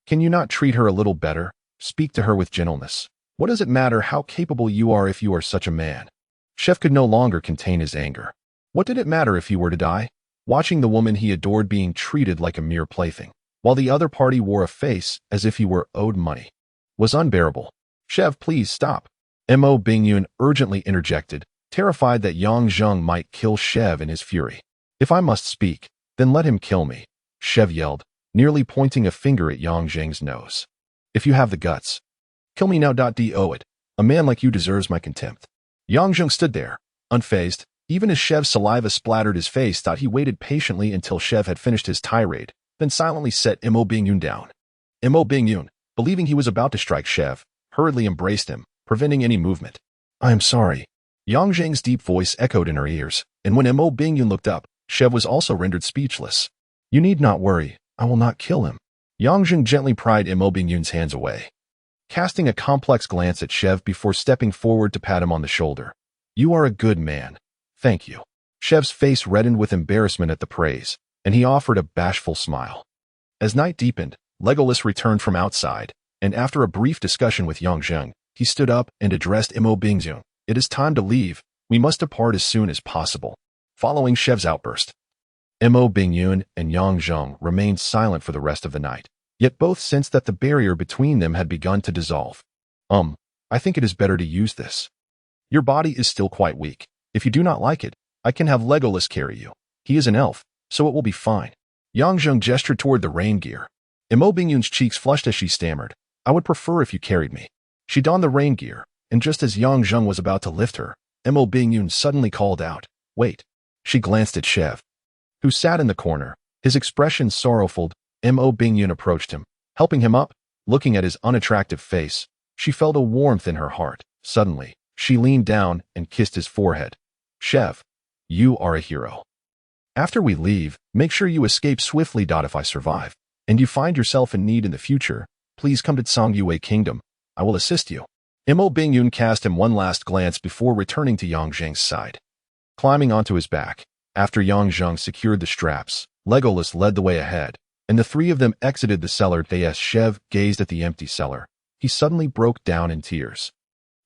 Can you not treat her a little better? Speak to her with gentleness. What does it matter how capable you are if you are such a man? Chev could no longer contain his anger. What did it matter if he were to die? Watching the woman he adored being treated like a mere plaything, while the other party wore a face as if he were owed money, was unbearable. Chev, please stop. Mo Bingyun urgently interjected, terrified that Yang Zheng might kill Chev in his fury. If I must speak, then let him kill me, Chev yelled, nearly pointing a finger at Yang Zheng's nose. If you have the guts, kill me now. Do it. A man like you deserves my contempt. Yang Zheng stood there, unfazed, even as Chev's saliva splattered his face. He waited patiently until Chev had finished his tirade, then silently set Mo Bingyun down. Mo Bingyun, believing he was about to strike Chev, hurriedly embraced him, preventing any movement. I am sorry. Yang Zheng's deep voice echoed in her ears, and when Mo Bingyun looked up, Chev was also rendered speechless. You need not worry. I will not kill him. Yang Zheng gently pried Mo Bingyun's hands away, casting a complex glance at Chev before stepping forward to pat him on the shoulder. You are a good man. Thank you. Chev's face reddened with embarrassment at the praise, and he offered a bashful smile. As night deepened, Legolas returned from outside, and after a brief discussion with Yang Zheng, he stood up and addressed Mo Bingyun. It is time to leave. We must depart as soon as possible. Following Chev's outburst, Mo Bingyun and Yang Zheng remained silent for the rest of the night, yet both sensed that the barrier between them had begun to dissolve. I think it is better to use this. Your body is still quite weak. If you do not like it, I can have Legolas carry you. He is an elf, so it will be fine. Yang Zheng gestured toward the rain gear. Mo Bingyun's cheeks flushed as she stammered, I would prefer if you carried me. She donned the rain gear, and just as Yang Zheng was about to lift her, Mo Bingyun suddenly called out, Wait. She glanced at Chev, who sat in the corner, his expression sorrowful. Mo Bingyun approached him, helping him up. Looking at his unattractive face, she felt a warmth in her heart. Suddenly, she leaned down and kissed his forehead. Chev, you are a hero. After we leave, make sure you escape swiftly. If I survive, and you find yourself in need in the future, please come to Tsongyue Kingdom. I will assist you. Mo Bingyun cast him one last glance before returning to Yang Zheng's side. Climbing onto his back, after Yang Zheng secured the straps, Legolas led the way ahead, and the three of them exited the cellar. As Chev gazed at the empty cellar, he suddenly broke down in tears.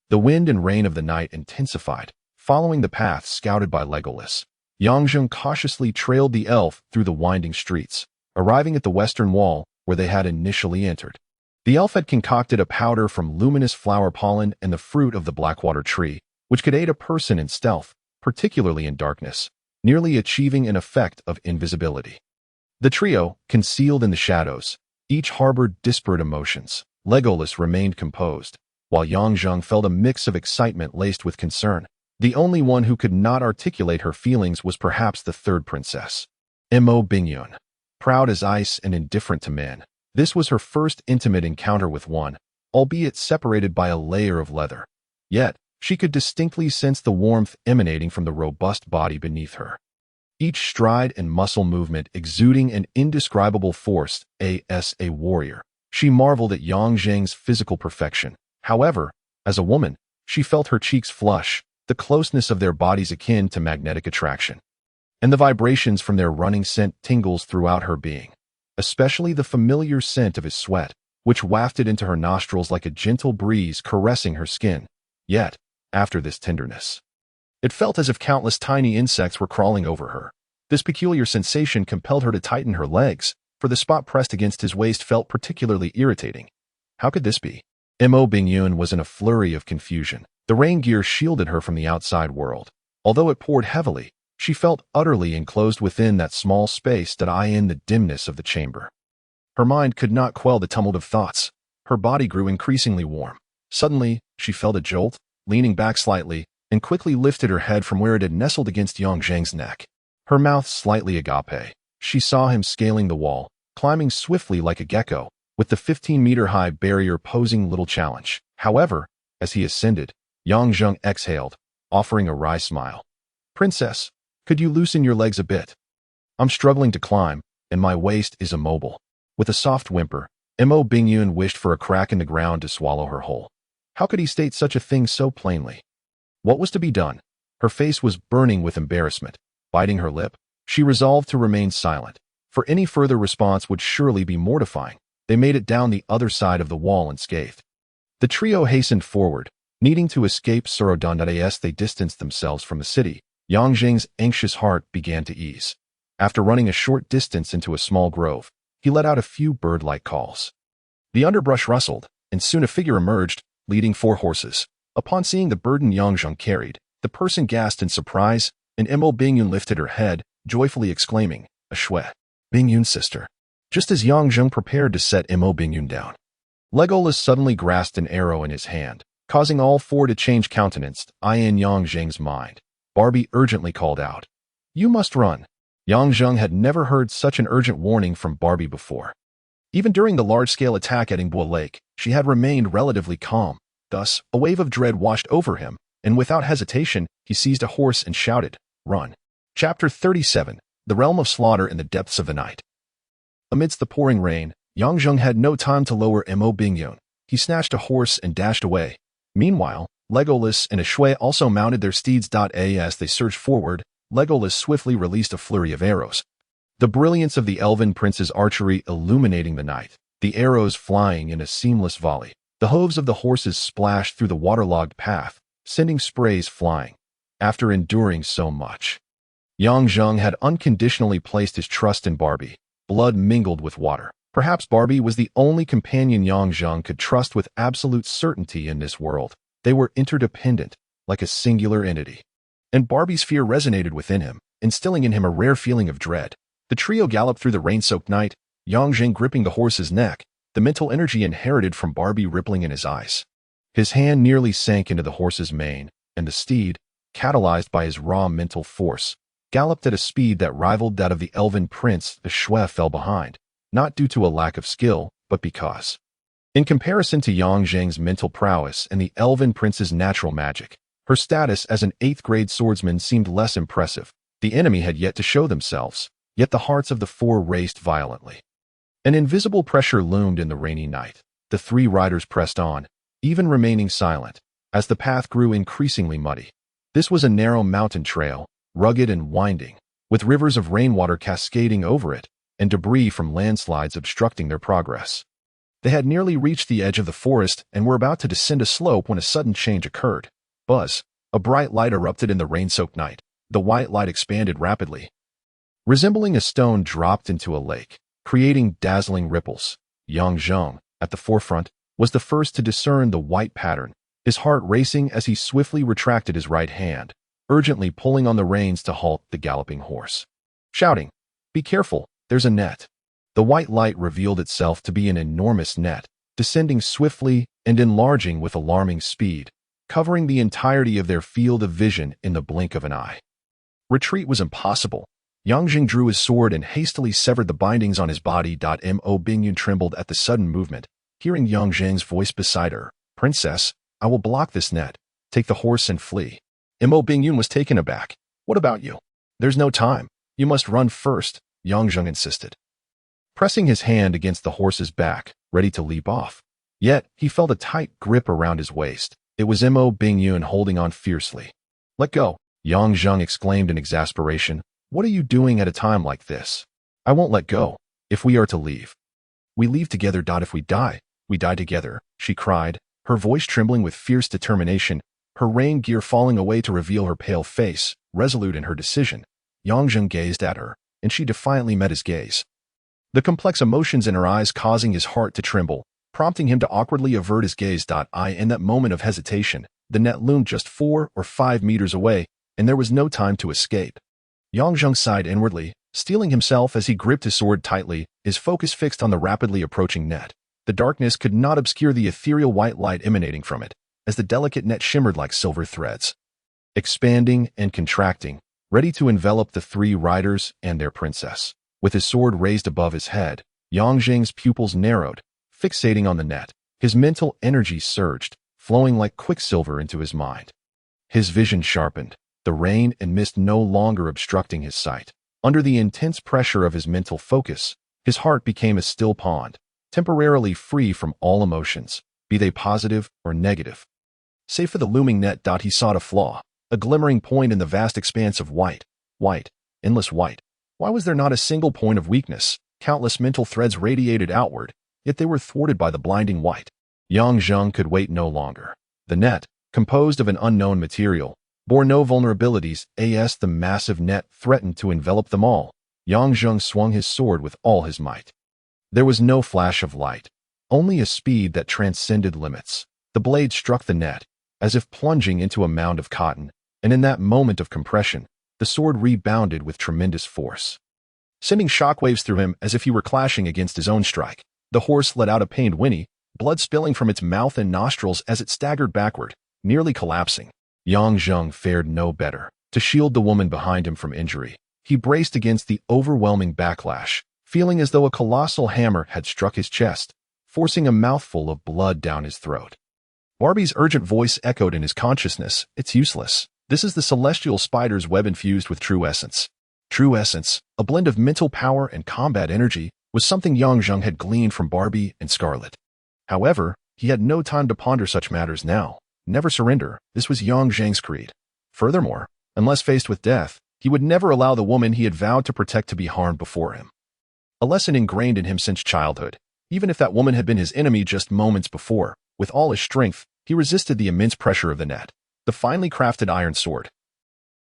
The wind and rain of the night intensified, following the path scouted by Legolas. Yang Zheng cautiously trailed the elf through the winding streets, arriving at the western wall where they had initially entered. The elf had concocted a powder from luminous flower pollen and the fruit of the blackwater tree, which could aid a person in stealth, particularly in darkness, nearly achieving an effect of invisibility. The trio, concealed in the shadows, each harbored disparate emotions. Legolas remained composed, while Yang Zheng felt a mix of excitement laced with concern. The only one who could not articulate her feelings was perhaps the third princess. Mo Bingyun. Proud as ice and indifferent to men, this was her first intimate encounter with one, albeit separated by a layer of leather. Yet, she could distinctly sense the warmth emanating from the robust body beneath her. Each stride and muscle movement exuding an indescribable force, as a warrior. She marveled at Yang Zheng's physical perfection. However, as a woman, she felt her cheeks flush, the closeness of their bodies akin to magnetic attraction. And the vibrations from their running sent tingles throughout her being, especially the familiar scent of his sweat, which wafted into her nostrils like a gentle breeze caressing her skin. Yet, after this tenderness, it felt as if countless tiny insects were crawling over her. This peculiar sensation compelled her to tighten her legs, for the spot pressed against his waist felt particularly irritating. How could this be? Mo Bingyun was in a flurry of confusion. The rain gear shielded her from the outside world. Although it poured heavily, she felt utterly enclosed within that small space that in the dimness of the chamber. Her mind could not quell the tumult of thoughts. Her body grew increasingly warm. Suddenly, she felt a jolt, leaning back slightly, and quickly lifted her head from where it had nestled against Yang Zheng's neck. Her mouth slightly agape. She saw him scaling the wall, climbing swiftly like a gecko, with the 15-meter-high barrier posing little challenge. However, as he ascended, Yang Zheng exhaled, offering a wry smile. "Princess, could you loosen your legs a bit? I'm struggling to climb, and my waist is immobile." With a soft whimper, Mo Bingyun wished for a crack in the ground to swallow her whole. How could he state such a thing so plainly? What was to be done? Her face was burning with embarrassment. Biting her lip, she resolved to remain silent, for any further response would surely be mortifying. They made it down the other side of the wall unscathed. The trio hastened forward, needing to escape Surodon. As they distanced themselves from the city, Yang Zheng's anxious heart began to ease. After running a short distance into a small grove, he let out a few bird-like calls. The underbrush rustled, and soon a figure emerged, leading 4 horses. Upon seeing the burden Yang Zheng carried, the person gasped in surprise, and Mo Bingyun lifted her head, joyfully exclaiming, "A shui, Bingyun's sister." Just as Yang Zheng prepared to set Mo Bingyun down, Legolas suddenly grasped an arrow in his hand, causing all 4 to change countenance. In Yang Zheng's mind, Barbie urgently called out, "You must run." Yang Zheng had never heard such an urgent warning from Barbie before. Even during the large-scale attack at Ingbo Lake, she had remained relatively calm. Thus, a wave of dread washed over him, and without hesitation, he seized a horse and shouted, "Run." Chapter 37. The Realm of Slaughter in the Depths of the Night. Amidst the pouring rain, Yang Zheng had no time to lower Mo Bingyun. He snatched a horse and dashed away. Meanwhile, Legolas and a shui also mounted their steeds. As they surged forward, Legolas swiftly released a flurry of arrows. The brilliance of the elven prince's archery illuminating the night, the arrows flying in a seamless volley. The hooves of the horses splashed through the waterlogged path, sending sprays flying. After enduring so much, Yang Zheng had unconditionally placed his trust in Barbie. Blood mingled with water. Perhaps Barbie was the only companion Yang Zheng could trust with absolute certainty in this world. They were interdependent, like a singular entity. And Barbie's fear resonated within him, instilling in him a rare feeling of dread. The trio galloped through the rain-soaked night, Yang Zheng gripping the horse's neck, the mental energy inherited from Barbie rippling in his eyes. His hand nearly sank into the horse's mane, and the steed, catalyzed by his raw mental force, galloped at a speed that rivaled that of the elven prince. The shui fell behind, not due to a lack of skill, but because, in comparison to Yang Zheng's mental prowess and the elven prince's natural magic, her status as an 8th-grade swordsman seemed less impressive. The enemy had yet to show themselves, yet the hearts of the 4 raced violently. An invisible pressure loomed in the rainy night. The 3 riders pressed on, even remaining silent, as the path grew increasingly muddy. This was a narrow mountain trail, rugged and winding, with rivers of rainwater cascading over it, and debris from landslides obstructing their progress. They had nearly reached the edge of the forest and were about to descend a slope when a sudden change occurred. Buzz! A bright light erupted in the rain-soaked night. The white light expanded rapidly, resembling a stone dropped into a lake, creating dazzling ripples. Yang Zheng, at the forefront, was the first to discern the white pattern, his heart racing as he swiftly retracted his right hand, urgently pulling on the reins to halt the galloping horse, shouting, "Be careful, there's a net." The white light revealed itself to be an enormous net, descending swiftly and enlarging with alarming speed, covering the entirety of their field of vision in the blink of an eye. Retreat was impossible. Yang Jing drew his sword and hastily severed the bindings on his body. Mo Bingyun trembled at the sudden movement, hearing Yang Jing's voice beside her. "Princess, I will block this net. Take the horse and flee." Mo Bingyun was taken aback. "What about you?" "There's no time. You must run first," Yang Jing insisted, pressing his hand against the horse's back, ready to leap off. Yet, he felt a tight grip around his waist. It was Mo Bingyun holding on fiercely. "Let go," Yang Jing exclaimed in exasperation. "What are you doing at a time like this?" "I won't let go. If we are to leave, we leave together. If we die together," she cried, her voice trembling with fierce determination, her rain gear falling away to reveal her pale face, resolute in her decision. Yang Jing gazed at her, and she defiantly met his gaze, the complex emotions in her eyes causing his heart to tremble, prompting him to awkwardly avert his gaze. In that moment of hesitation, the net loomed just 4 or 5 meters away, and there was no time to escape. Yang Jing sighed inwardly, steeling himself as he gripped his sword tightly, his focus fixed on the rapidly approaching net. The darkness could not obscure the ethereal white light emanating from it, as the delicate net shimmered like silver threads, expanding and contracting, ready to envelop the 3 riders and their princess. With his sword raised above his head, Yang Jing's pupils narrowed, fixating on the net. His mental energy surged, flowing like quicksilver into his mind. His vision sharpened, the rain and mist no longer obstructing his sight. Under the intense pressure of his mental focus, his heart became a still pond, temporarily free from all emotions, be they positive or negative. Save for the looming net. He sought a flaw, a glimmering point in the vast expanse of white, endless white. Why was there not a single point of weakness? Countless mental threads radiated outward, yet they were thwarted by the blinding white. Yang Jing could wait no longer. The net, composed of an unknown material, bore no vulnerabilities, as the massive net threatened to envelop them all. Yang Jing swung his sword with all his might. There was no flash of light, only a speed that transcended limits. The blade struck the net, as if plunging into a mound of cotton, and in that moment of compression, the sword rebounded with tremendous force, sending shockwaves through him as if he were clashing against his own strike. The horse let out a pained whinny, blood spilling from its mouth and nostrils as it staggered backward, nearly collapsing. Yang Jing fared no better. To shield the woman behind him from injury, he braced against the overwhelming backlash, feeling as though a colossal hammer had struck his chest, forcing a mouthful of blood down his throat. Barbie's urgent voice echoed in his consciousness. "It's useless. This is the celestial spider's web infused with true essence." True essence, a blend of mental power and combat energy, was something Yang Jing had gleaned from Barbie and Scarlet. However, he had no time to ponder such matters now. Never surrender, this was Yang Jing's creed. Furthermore, unless faced with death, he would never allow the woman he had vowed to protect to be harmed before him. A lesson ingrained in him since childhood. Even if that woman had been his enemy just moments before, with all his strength, he resisted the immense pressure of the net. The finely crafted iron sword,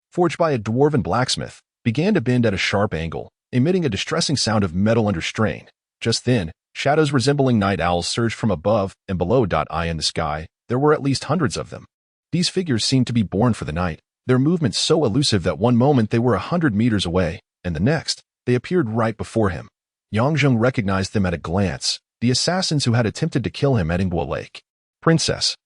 forged by a dwarven blacksmith, began to bend at a sharp angle, emitting a distressing sound of metal under strain. Just then, shadows resembling night owls surged from above and below. In the sky, there were at least hundreds of them. These figures seemed to be born for the night, their movements so elusive that one moment they were 100 meters away, and the next, they appeared right before him. Yang Jing recognized them at a glance, the assassins who had attempted to kill him at Ingwa Lake. "Princess,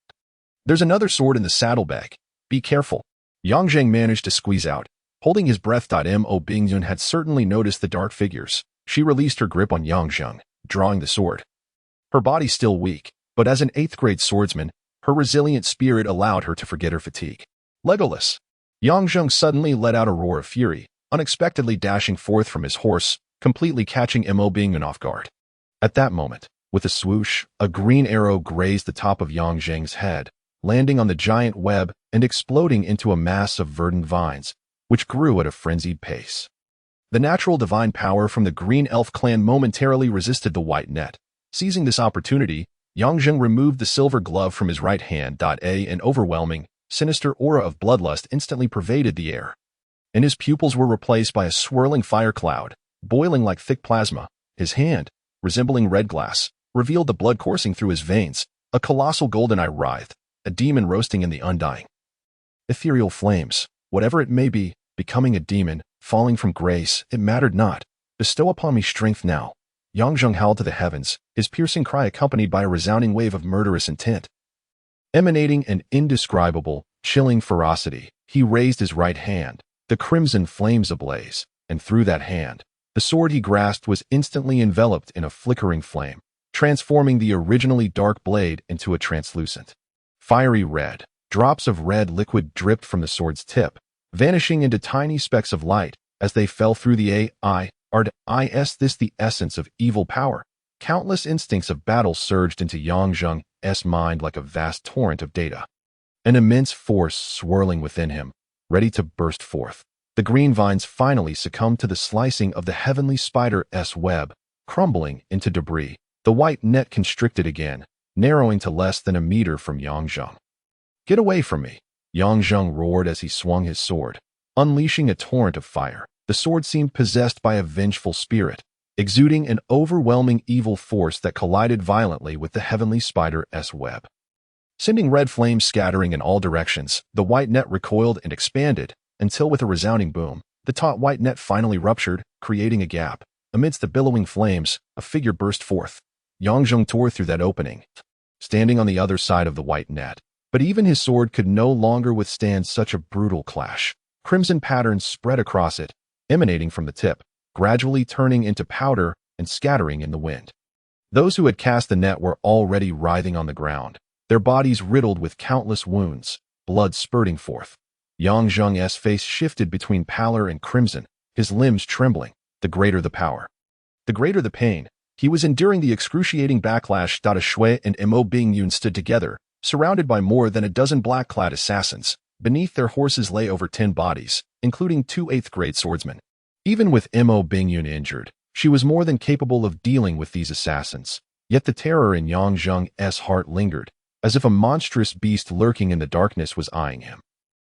there's another sword in the saddlebag. Be careful," Yang Jing managed to squeeze out. Holding his breath. Mo Bingyun had certainly noticed the dark figures. She released her grip on Yang Jing, drawing the sword. Her body still weak, but as an 8th-grade swordsman, her resilient spirit allowed her to forget her fatigue. "Legolas!" Yang Jing suddenly let out a roar of fury, unexpectedly dashing forth from his horse, completely catching Mo Bingyun off guard. At that moment, with a swoosh, a green arrow grazed the top of Yang Jing's head, landing on the giant web and exploding into a mass of verdant vines, which grew at a frenzied pace. The natural divine power from the green elf clan momentarily resisted the white net. Seizing this opportunity, Yang Jing removed the silver glove from his right hand. An overwhelming, sinister aura of bloodlust instantly pervaded the air, and his pupils were replaced by a swirling fire cloud, boiling like thick plasma. His hand, resembling red glass, revealed the blood coursing through his veins. A colossal golden eye writhed, a demon roasting in the undying ethereal flames. Whatever it may be, becoming a demon, falling from grace, it mattered not. "Bestow upon me strength now." Yang Jing howled to the heavens, his piercing cry accompanied by a resounding wave of murderous intent. Emanating an indescribable, chilling ferocity, he raised his right hand, the crimson flames ablaze, and through that hand, the sword he grasped was instantly enveloped in a flickering flame, transforming the originally dark blade into a translucent, fiery red. Drops of red liquid dripped from the sword's tip, vanishing into tiny specks of light as they fell through the Is this the essence of evil power? Countless instincts of battle surged into Yang Zheng's mind like a vast torrent of data. An immense force swirling within him, ready to burst forth. The green vines finally succumbed to the slicing of the heavenly spider's web, crumbling into debris. The white net constricted again, narrowing to less than a meter from Yang Zheng. "Get away from me!" Yang Zheng roared as he swung his sword, unleashing a torrent of fire. The sword seemed possessed by a vengeful spirit, exuding an overwhelming evil force that collided violently with the heavenly spider's web. Sending red flames scattering in all directions, the white net recoiled and expanded, until with a resounding boom, the taut white net finally ruptured, creating a gap. Amidst the billowing flames, a figure burst forth. Yang Zheng tore through that opening, standing on the other side of the white net. But even his sword could no longer withstand such a brutal clash. Crimson patterns spread across it, emanating from the tip, gradually turning into powder and scattering in the wind. Those who had cast the net were already writhing on the ground, their bodies riddled with countless wounds, blood spurting forth. Yang Zheng's face shifted between pallor and crimson, his limbs trembling. The greater the power, the greater the pain. He was enduring the excruciating backlash. Shui and Mo Bingyun stood together, surrounded by more than a dozen black-clad assassins. Beneath their horses lay over 10 bodies, including 2 8th-grade swordsmen. Even with Mo Bingyun injured, she was more than capable of dealing with these assassins. Yet the terror in Yang Zheng's heart lingered, as if a monstrous beast lurking in the darkness was eyeing him.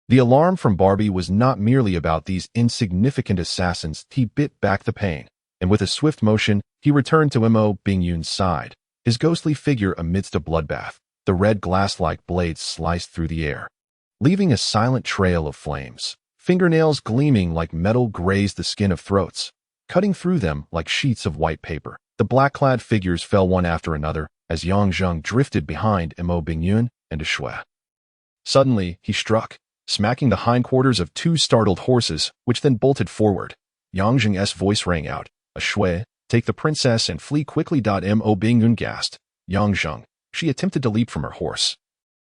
The alarm from Barbie was not merely about these insignificant assassins. He bit back the pain, and with a swift motion, he returned to Mo Bingyun's side, his ghostly figure amidst a bloodbath. The red glass-like blades sliced through the air, leaving a silent trail of flames. Fingernails gleaming like metal grazed the skin of throats, cutting through them like sheets of white paper. The black-clad figures fell one after another as Yang Zheng drifted behind Mo Bingyun and Shui. Suddenly, he struck, smacking the hindquarters of 2 startled horses, which then bolted forward. Yang Zheng's voice rang out, "Shui, take the princess and flee quickly." Mo Bingyun gasped. Yang Zheng. She attempted to leap from her horse,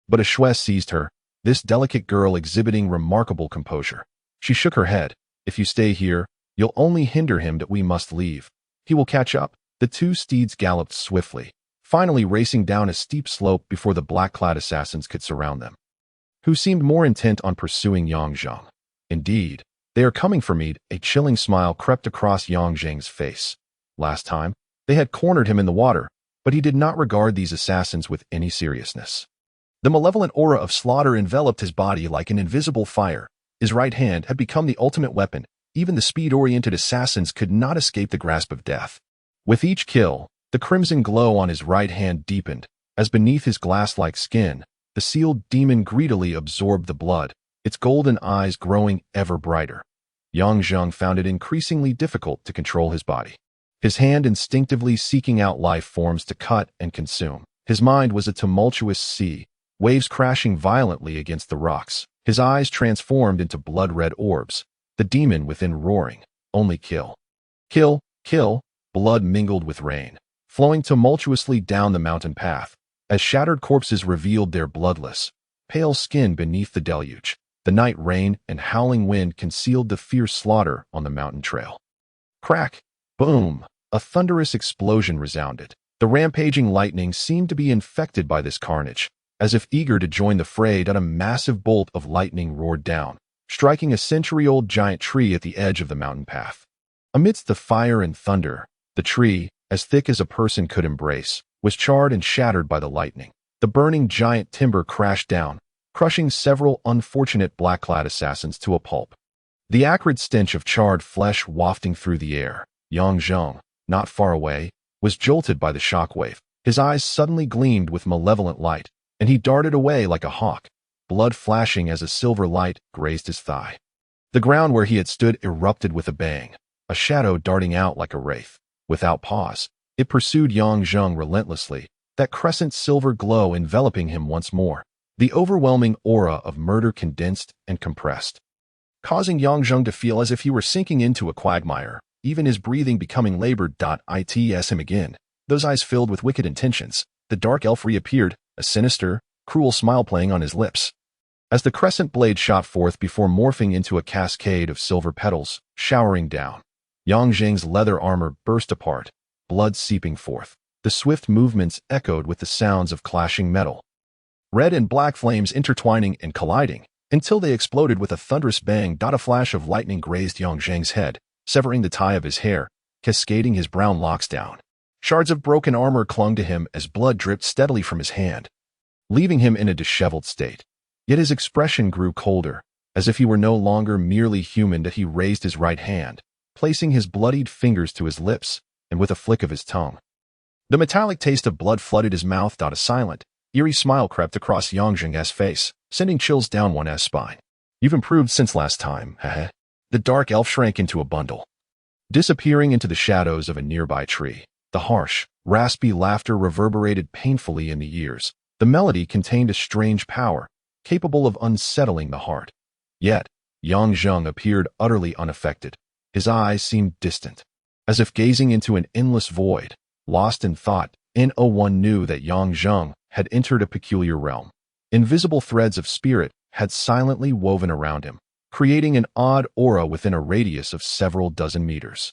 but Shui seized her, this delicate girl exhibiting remarkable composure. She shook her head. "If you stay here, you'll only hinder him. That we must leave. He will catch up." The 2 steeds galloped swiftly, finally racing down a steep slope before the black-clad assassins could surround them, who seemed more intent on pursuing Yang Zheng. "Indeed, they are coming for me." A chilling smile crept across Yang Zheng's face. Last time, they had cornered him in the water, but he did not regard these assassins with any seriousness. The malevolent aura of slaughter enveloped his body like an invisible fire. His right hand had become the ultimate weapon. Even the speed-oriented assassins could not escape the grasp of death. With each kill, the crimson glow on his right hand deepened, as beneath his glass-like skin, the sealed demon greedily absorbed the blood, its golden eyes growing ever brighter. Yang Zheng found it increasingly difficult to control his body, his hand instinctively seeking out life forms to cut and consume. His mind was a tumultuous sea, waves crashing violently against the rocks. His eyes transformed into blood-red orbs, the demon within roaring, "Only kill. Kill, kill." Blood mingled with rain, flowing tumultuously down the mountain path, as shattered corpses revealed their bloodless, pale skin beneath the deluge. The night rain and howling wind concealed the fierce slaughter on the mountain trail. Crack! Boom! A thunderous explosion resounded. The rampaging lightning seemed to be infected by this carnage. As if eager to join the fray, a massive bolt of lightning roared down, striking a century-old giant tree at the edge of the mountain path. Amidst the fire and thunder, the tree, as thick as a person could embrace, was charred and shattered by the lightning. The burning giant timber crashed down, crushing several unfortunate black-clad assassins to a pulp. The acrid stench of charred flesh wafting through the air. Yang Zheng, not far away, was jolted by the shockwave. His eyes suddenly gleamed with malevolent light, and he darted away like a hawk, blood flashing as a silver light grazed his thigh. The ground where he had stood erupted with a bang, a shadow darting out like a wraith. Without pause, it pursued Yang Zheng relentlessly, that crescent silver glow enveloping him once more, the overwhelming aura of murder condensed and compressed. causing Yang Zheng to feel as if he were sinking into a quagmire, even his breathing becoming labored. It's him again, those eyes filled with wicked intentions. The dark elf reappeared, a sinister, cruel smile playing on his lips. As the crescent blade shot forth before morphing into a cascade of silver petals, showering down, Yang Zheng's leather armor burst apart, blood seeping forth. The swift movements echoed with the sounds of clashing metal. Red and black flames intertwining and colliding, until they exploded with a thunderous bang. A flash of lightning grazed Yang Zheng's head, severing the tie of his hair, cascading his brown locks down. Shards of broken armor clung to him as blood dripped steadily from his hand, leaving him in a disheveled state. Yet his expression grew colder, as if he were no longer merely human. He raised his right hand, placing his bloodied fingers to his lips, and with a flick of his tongue, the metallic taste of blood flooded his mouth. A silent, eerie smile crept across Yang Zheng's face, sending chills down one's spine. You've improved since last time, heh? The dark elf shrank into a bundle, disappearing into the shadows of a nearby tree. The harsh, raspy laughter reverberated painfully in the ears. The melody contained a strange power, capable of unsettling the heart. Yet, Yang Zheng appeared utterly unaffected. His eyes seemed distant, as if gazing into an endless void. Lost in thought, One knew that Yang Zheng had entered a peculiar realm. Invisible threads of spirit had silently woven around him, creating an odd aura within a radius of several dozen meters.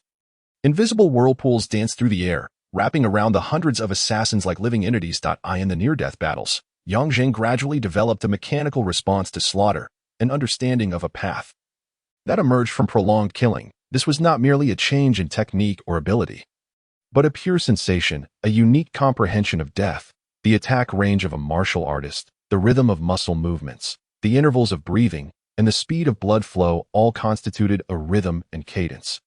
Invisible whirlpools danced through the air, wrapping around the hundreds of assassins like living entities. In the near-death battles, Yang Zheng gradually developed a mechanical response to slaughter, an understanding of a path that emerged from prolonged killing. This was not merely a change in technique or ability, but a pure sensation, a unique comprehension of death, the attack range of a martial artist, the rhythm of muscle movements, the intervals of breathing, and the speed of blood flow all constituted a rhythm and cadence.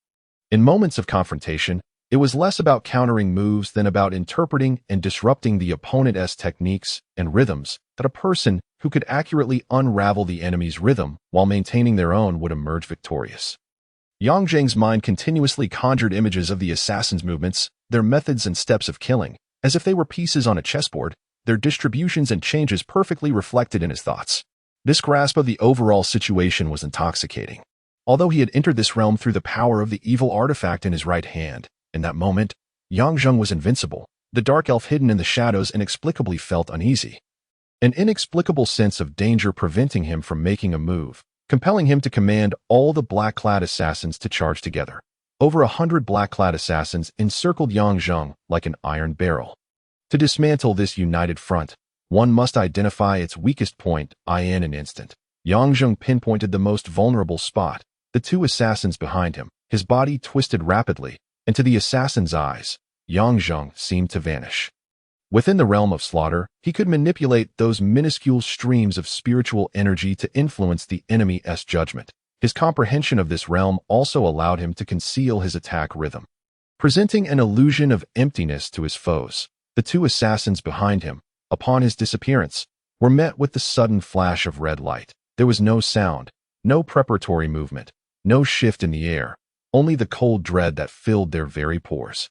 In moments of confrontation, it was less about countering moves than about interpreting and disrupting the opponent's techniques and rhythms. That a person who could accurately unravel the enemy's rhythm while maintaining their own would emerge victorious. Yang Zheng's mind continuously conjured images of the assassins' movements, their methods and steps of killing, as if they were pieces on a chessboard, their distributions and changes perfectly reflected in his thoughts. This grasp of the overall situation was intoxicating. Although he had entered this realm through the power of the evil artifact in his right hand, in that moment, Yang Zheng was invincible. The dark elf hidden in the shadows inexplicably felt uneasy. An inexplicable sense of danger preventing him from making a move, compelling him to command all the black-clad assassins to charge together. Over 100 black-clad assassins encircled Yang Zheng like an iron barrel. To dismantle this united front, one must identify its weakest point in an instant. Yang Zheng pinpointed the most vulnerable spot, the two assassins behind him. His body twisted rapidly, and to the assassin's eyes, Yang Zheng seemed to vanish. Within the realm of slaughter, he could manipulate those minuscule streams of spiritual energy to influence the enemy's judgment. His comprehension of this realm also allowed him to conceal his attack rhythm, presenting an illusion of emptiness to his foes. The two assassins behind him, upon his disappearance, were met with the sudden flash of red light. There was no sound, no preparatory movement, no shift in the air, only the cold dread that filled their very pores.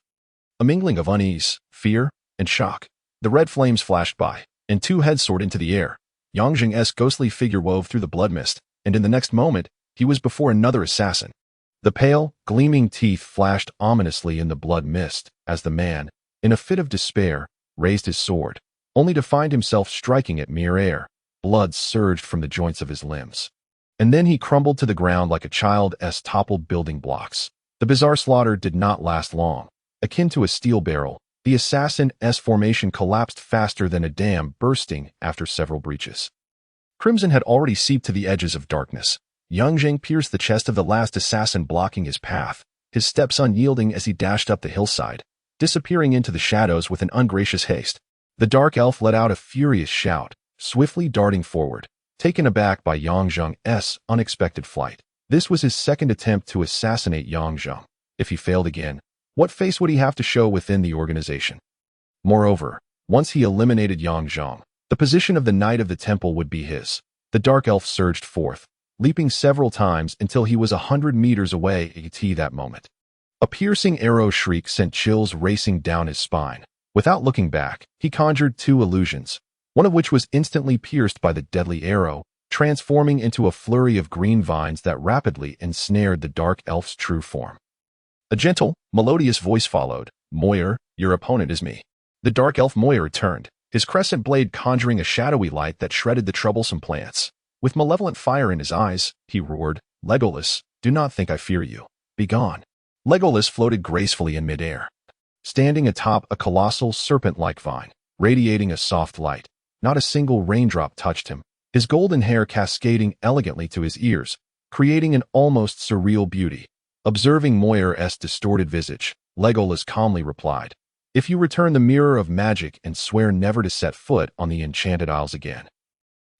A mingling of unease, fear, and shock. The red flames flashed by, and two heads soared into the air. Yang Zheng's ghostly figure wove through the blood mist, and in the next moment, he was before another assassin. The pale, gleaming teeth flashed ominously in the blood mist as the man, in a fit of despair, raised his sword, only to find himself striking at mere air. Blood surged from the joints of his limbs. And then he crumbled to the ground like a child's toppled building blocks. The bizarre slaughter did not last long. Akin to a steel barrel, the assassin's formation collapsed faster than a dam bursting after several breaches. Crimson had already seeped to the edges of darkness. Yang Zheng pierced the chest of the last assassin, blocking his path, his steps unyielding as he dashed up the hillside, disappearing into the shadows with an ungracious haste. The dark elf let out a furious shout, swiftly darting forward, taken aback by Yang Zheng's unexpected flight. This was his second attempt to assassinate Yang Zheng. If he failed again, what face would he have to show within the organization? Moreover, once he eliminated Yang Zheng, the position of the Knight of the Temple would be his. The dark elf surged forth, leaping several times until he was 100 meters away at that moment. A piercing arrow shriek sent chills racing down his spine. Without looking back, he conjured two illusions, one of which was instantly pierced by the deadly arrow, transforming into a flurry of green vines that rapidly ensnared the dark elf's true form. A gentle, melodious voice followed. "Moir, your opponent is me." The dark elf Moir turned, his crescent blade conjuring a shadowy light that shredded the troublesome plants. With malevolent fire in his eyes, he roared, "Legolas, do not think I fear you. Begone." Legolas floated gracefully in midair, standing atop a colossal serpent-like vine, radiating a soft light. Not a single raindrop touched him, his golden hair cascading elegantly to his ears, creating an almost surreal beauty. Observing Moir's distorted visage, Legolas calmly replied, "If you return the Mirror of Magic and swear never to set foot on the Enchanted Isles again,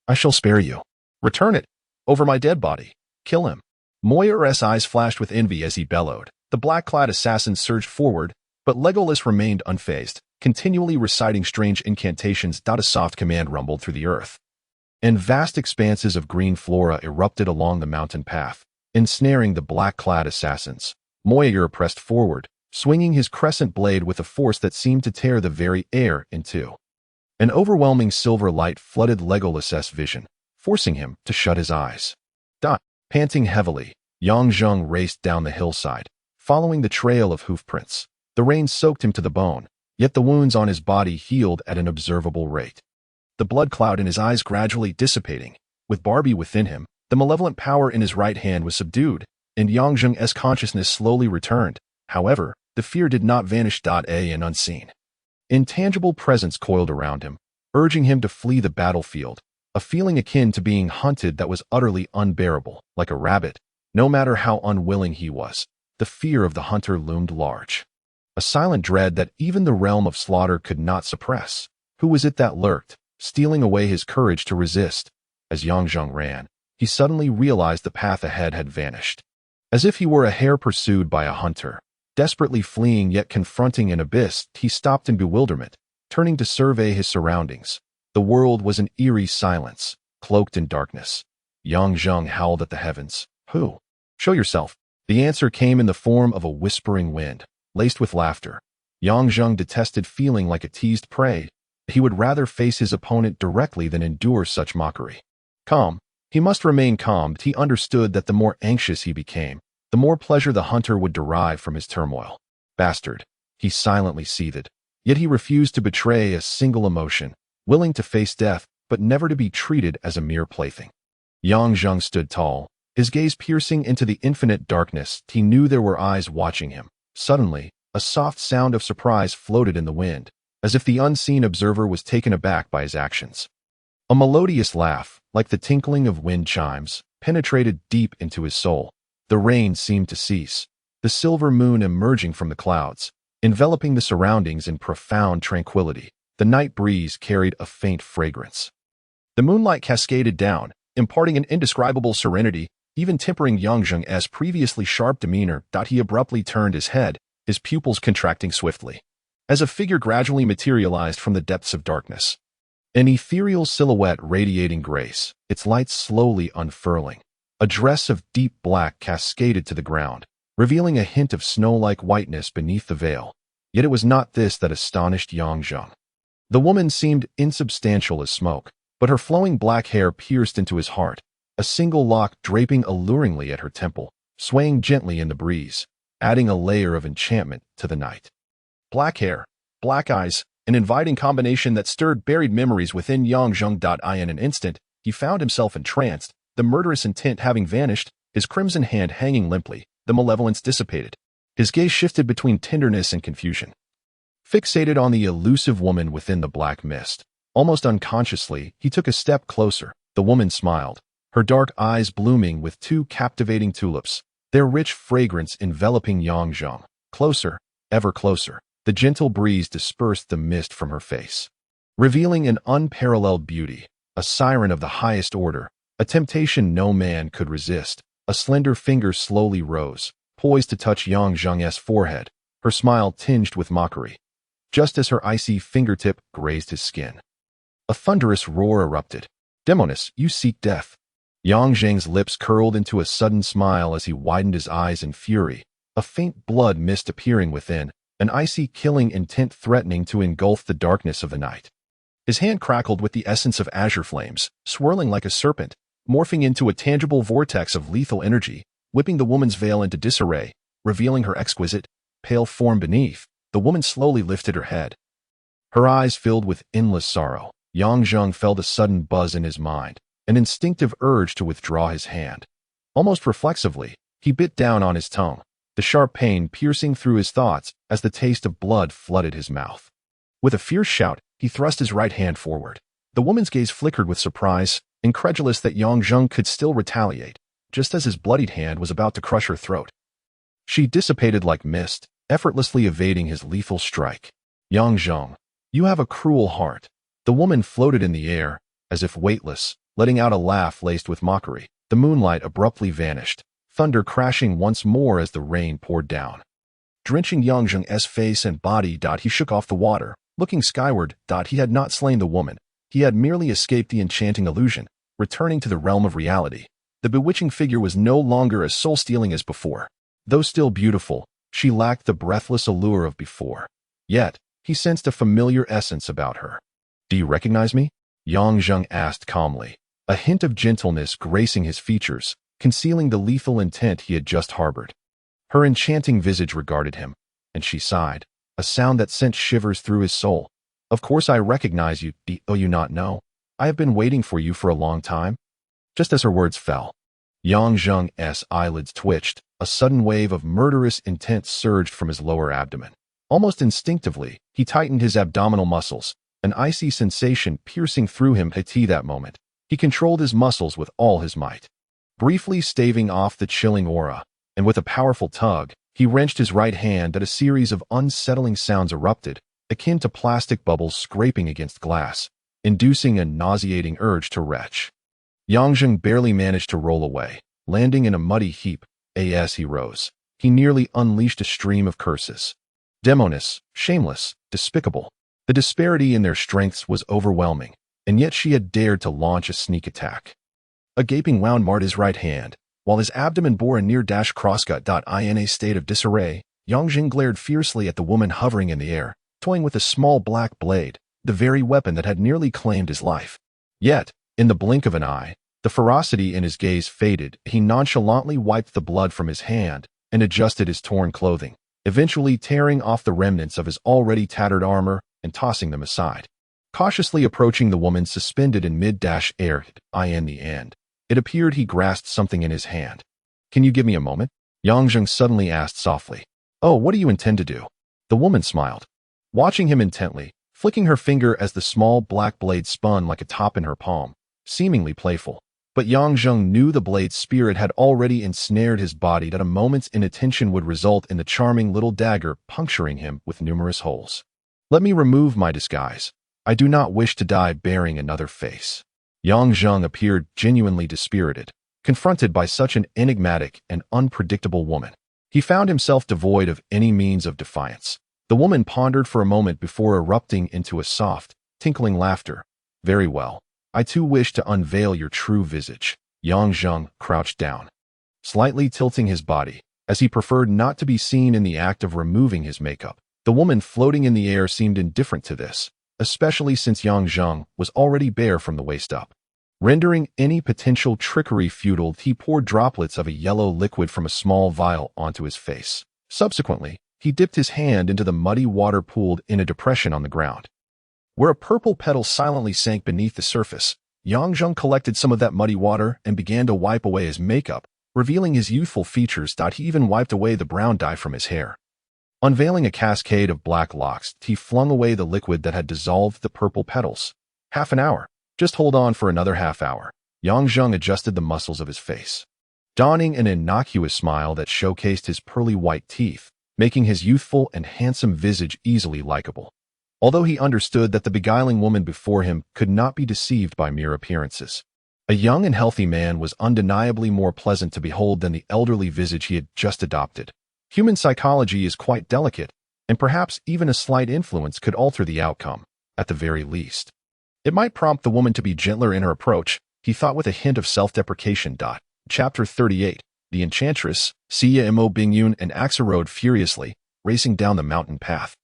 I shall spare you. Return it, over my dead body. Kill him." Moir's eyes flashed with envy as he bellowed. The black-clad assassin surged forward, but Legolas remained unfazed, continually reciting strange incantations. A soft command rumbled through the earth, and vast expanses of green flora erupted along the mountain path, ensnaring the black-clad assassins. Moir pressed forward, swinging his crescent blade with a force that seemed to tear the very air in two. An overwhelming silver light flooded Legolas's vision, forcing him to shut his eyes. Panting heavily, Yongzheng raced down the hillside, following the trail of hoofprints. The rain soaked him to the bone, yet the wounds on his body healed at an observable rate. The blood cloud in his eyes gradually dissipating. With Barbie within him, the malevolent power in his right hand was subdued, and Yongzheng's consciousness slowly returned. However, the fear did not vanish. An unseen, intangible presence coiled around him, urging him to flee the battlefield, a feeling akin to being hunted that was utterly unbearable. Like a rabbit, no matter how unwilling he was, the fear of the hunter loomed large. A silent dread that even the realm of slaughter could not suppress. Who was it that lurked, stealing away his courage to resist? As Yongzheng ran, he suddenly realized the path ahead had vanished. As if he were a hare pursued by a hunter, desperately fleeing yet confronting an abyss, he stopped in bewilderment, turning to survey his surroundings. The world was an eerie silence, cloaked in darkness. Yongzheng howled at the heavens. "Who? Show yourself." The answer came in the form of a whispering wind, laced with laughter. Yongzheng detested feeling like a teased prey. He would rather face his opponent directly than endure such mockery. Calm. He must remain calm. He understood that the more anxious he became, the more pleasure the hunter would derive from his turmoil. Bastard. He silently seethed. Yet he refused to betray a single emotion, willing to face death, but never to be treated as a mere plaything. Yongzheng stood tall, his gaze piercing into the infinite darkness. He knew there were eyes watching him. Suddenly, a soft sound of surprise floated in the wind, as if the unseen observer was taken aback by his actions. A melodious laugh, like the tinkling of wind chimes, penetrated deep into his soul. The rain seemed to cease, the silver moon emerging from the clouds, enveloping the surroundings in profound tranquility. The night breeze carried a faint fragrance. The moonlight cascaded down, imparting an indescribable serenity, even tempering Yongzheng's previously sharp demeanor. He abruptly turned his head, his pupils contracting swiftly, as a figure gradually materialized from the depths of darkness. An ethereal silhouette radiating grace, its lights slowly unfurling. A dress of deep black cascaded to the ground, revealing a hint of snow-like whiteness beneath the veil. Yet it was not this that astonished Yongzheng. The woman seemed insubstantial as smoke, but her flowing black hair pierced into his heart, a single lock draping alluringly at her temple, swaying gently in the breeze, adding a layer of enchantment to the night. Black hair, black eyes, an inviting combination that stirred buried memories within Yongzheng. In an instant, he found himself entranced, the murderous intent having vanished, his crimson hand hanging limply, the malevolence dissipated. His gaze shifted between tenderness and confusion. Fixated on the elusive woman within the black mist, almost unconsciously, he took a step closer. The woman smiled, her dark eyes blooming with two captivating tulips, their rich fragrance enveloping Yongzheng. Closer, ever closer, the gentle breeze dispersed the mist from her face, revealing an unparalleled beauty, a siren of the highest order, a temptation no man could resist. A slender finger slowly rose, poised to touch Yongzheng's forehead, her smile tinged with mockery, just as her icy fingertip grazed his skin. A thunderous roar erupted. "Demonis, you seek death." Yongzheng's lips curled into a sudden smile as he widened his eyes in fury, a faint blood mist appearing within, an icy killing intent threatening to engulf the darkness of the night. His hand crackled with the essence of azure flames, swirling like a serpent, morphing into a tangible vortex of lethal energy, whipping the woman's veil into disarray, revealing her exquisite, pale form beneath. The woman slowly lifted her head. Her eyes filled with endless sorrow. Yang Zheng felt a sudden buzz in his mind, an instinctive urge to withdraw his hand. Almost reflexively, he bit down on his tongue, the sharp pain piercing through his thoughts as the taste of blood flooded his mouth. With a fierce shout, he thrust his right hand forward. The woman's gaze flickered with surprise, incredulous that Yang Zheng could still retaliate, just as his bloodied hand was about to crush her throat. She dissipated like mist, effortlessly evading his lethal strike. Yang Zheng, you have a cruel heart. The woman floated in the air, as if weightless, letting out a laugh laced with mockery. The moonlight abruptly vanished, thunder crashing once more as the rain poured down. Drenching Yang Zheng's face and body, he shook off the water, looking skyward. He had not slain the woman. He had merely escaped the enchanting illusion, returning to the realm of reality. The bewitching figure was no longer as soul-stealing as before. Though still beautiful, she lacked the breathless allure of before. Yet, he sensed a familiar essence about her. Do you recognize me? Yang Zheng asked calmly, a hint of gentleness gracing his features, concealing the lethal intent he had just harbored. Her enchanting visage regarded him, and she sighed, a sound that sent shivers through his soul. Of course I recognize you, do you not know? I have been waiting for you for a long time. Just as her words fell, Yang Zheng's eyelids twitched, a sudden wave of murderous intent surged from his lower abdomen. Almost instinctively, he tightened his abdominal muscles, an icy sensation piercing through him at that moment. He controlled his muscles with all his might, briefly staving off the chilling aura, and with a powerful tug, he wrenched his right hand. A series of unsettling sounds erupted, akin to plastic bubbles scraping against glass, inducing a nauseating urge to retch. Yang Zheng barely managed to roll away, landing in a muddy heap. As he rose, he nearly unleashed a stream of curses. Demonious, shameless, despicable. The disparity in their strengths was overwhelming, and yet she had dared to launch a sneak attack. A gaping wound marred his right hand, while his abdomen bore a near-crosscut. In a state of disarray, Yang Zheng glared fiercely at the woman hovering in the air, toying with a small black blade, the very weapon that had nearly claimed his life. Yet, in the blink of an eye, the ferocity in his gaze faded. He nonchalantly wiped the blood from his hand and adjusted his torn clothing, eventually tearing off the remnants of his already tattered armor and tossing them aside. Cautiously approaching the woman suspended in mid-air. In the end, it appeared he grasped something in his hand. Can you give me a moment? Yang Zheng suddenly asked softly. Oh, what do you intend to do? The woman smiled, watching him intently, flicking her finger as the small black blade spun like a top in her palm, seemingly playful. But Yang Zheng knew the blade's spirit had already ensnared his body. That a moment's inattention would result in the charming little dagger puncturing him with numerous holes. Let me remove my disguise. I do not wish to die bearing another face. Yang Zheng appeared genuinely dispirited, confronted by such an enigmatic and unpredictable woman. He found himself devoid of any means of defiance. The woman pondered for a moment before erupting into a soft, tinkling laughter. Very well. I too wish to unveil your true visage. Yang Zheng crouched down, slightly tilting his body, as he preferred not to be seen in the act of removing his makeup. The woman floating in the air seemed indifferent to this, especially since Yang Zheng was already bare from the waist up. Rendering any potential trickery futile, he poured droplets of a yellow liquid from a small vial onto his face. Subsequently, he dipped his hand into the muddy water pooled in a depression on the ground. Where a purple petal silently sank beneath the surface, Yang Zheng collected some of that muddy water and began to wipe away his makeup, revealing his youthful features. He even wiped away the brown dye from his hair. Unveiling a cascade of black locks, he flung away the liquid that had dissolved the purple petals. Half an hour. Just hold on for another half hour. Yang Zheng adjusted the muscles of his face, donning an innocuous smile that showcased his pearly white teeth, making his youthful and handsome visage easily likable. Although he understood that the beguiling woman before him could not be deceived by mere appearances. A young and healthy man was undeniably more pleasant to behold than the elderly visage he had just adopted. Human psychology is quite delicate, and perhaps even a slight influence could alter the outcome, at the very least. It might prompt the woman to be gentler in her approach, he thought with a hint of self-deprecation. Chapter 38. The Enchantress, Xia Mo Bingyun and Axa rode furiously, racing down the mountain path.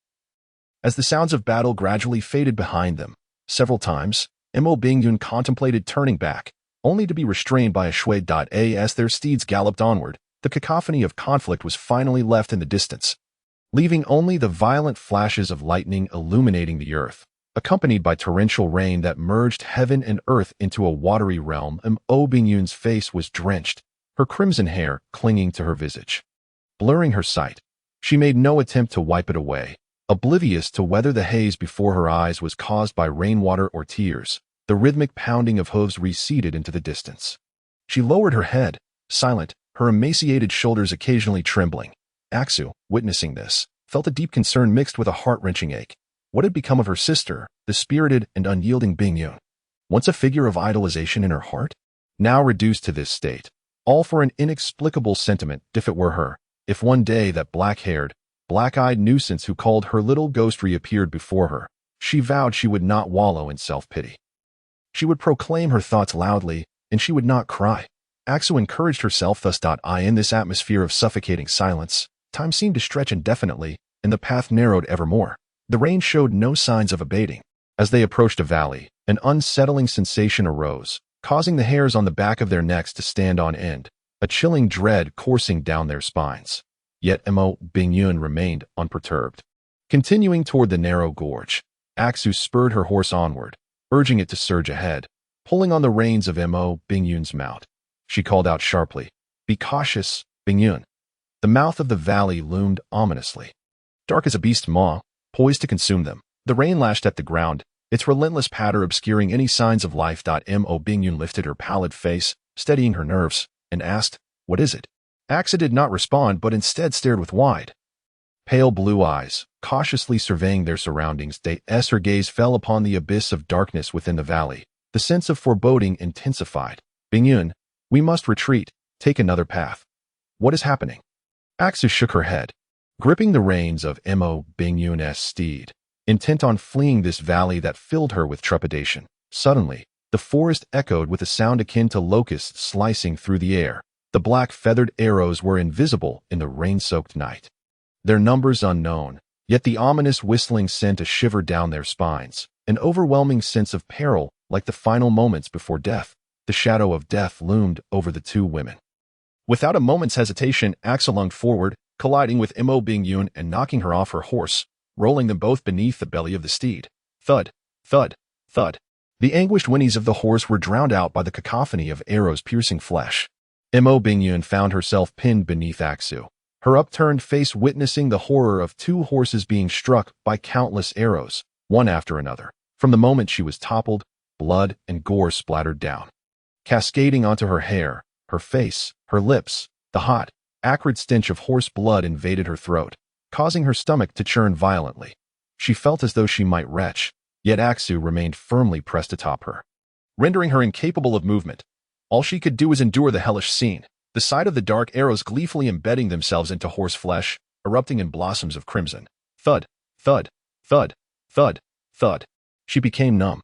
As the sounds of battle gradually faded behind them, several times, Mo Bingyun contemplated turning back, only to be restrained by a shui. As their steeds galloped onward, the cacophony of conflict was finally left in the distance, leaving only the violent flashes of lightning illuminating the earth, accompanied by torrential rain that merged heaven and earth into a watery realm. Bingyun's face was drenched, her crimson hair clinging to her visage, blurring her sight. She made no attempt to wipe it away, oblivious to whether the haze before her eyes was caused by rainwater or tears. The rhythmic pounding of hooves receded into the distance. She lowered her head, silent, her emaciated shoulders occasionally trembling. Aksu, witnessing this, felt a deep concern mixed with a heart-wrenching ache. What had become of her sister, the spirited and unyielding Bingyun? Once a figure of idolization in her heart, now reduced to this state, all for an inexplicable sentiment. If it were her, if one day that black-haired, black-eyed nuisance who called her little ghost reappeared before her, she vowed she would not wallow in self-pity. She would proclaim her thoughts loudly, and she would not cry. Aksu encouraged herself thus. In this atmosphere of suffocating silence, time seemed to stretch indefinitely, and the path narrowed ever more. The rain showed no signs of abating. As they approached a valley, an unsettling sensation arose, causing the hairs on the back of their necks to stand on end, a chilling dread coursing down their spines. Yet Bingyun remained unperturbed. Continuing toward the narrow gorge, Aksu spurred her horse onward, urging it to surge ahead, pulling on the reins of Bingyun's mount. She called out sharply, "Be cautious, Bingyun." The mouth of the valley loomed ominously, dark as a beast's maw, poised to consume them. The rain lashed at the ground, its relentless patter obscuring any signs of life. Bingyun lifted her pallid face, steadying her nerves, and asked, "What is it?" Aksu did not respond, but instead stared with wide, pale blue eyes, cautiously surveying their surroundings. As her gaze fell upon the abyss of darkness within the valley, the sense of foreboding intensified. "Bingyun, we must retreat, take another path." "What is happening?" Aksu shook her head, gripping the reins of Bingyun's steed, intent on fleeing this valley that filled her with trepidation. Suddenly, the forest echoed with a sound akin to locusts slicing through the air. The black feathered arrows were invisible in the rain-soaked night, their numbers unknown, yet the ominous whistling sent a shiver down their spines, an overwhelming sense of peril, like the final moments before death. The shadow of death loomed over the two women. Without a moment's hesitation, Aksu lunged forward, colliding with Bingyun and knocking her off her horse, rolling them both beneath the belly of the steed. Thud, thud, thud. The anguished whinnies of the horse were drowned out by the cacophony of arrows piercing flesh. Bingyun found herself pinned beneath Aksu, her upturned face witnessing the horror of two horses being struck by countless arrows, one after another. From the moment she was toppled, blood and gore splattered down, cascading onto her hair, her face, her lips. The hot, acrid stench of horse blood invaded her throat, causing her stomach to churn violently. She felt as though she might retch, yet Aksu remained firmly pressed atop her, rendering her incapable of movement. All she could do was endure the hellish scene, the sight of the dark arrows gleefully embedding themselves into horse flesh, erupting in blossoms of crimson. Thud, thud, thud, thud, thud. She became numb,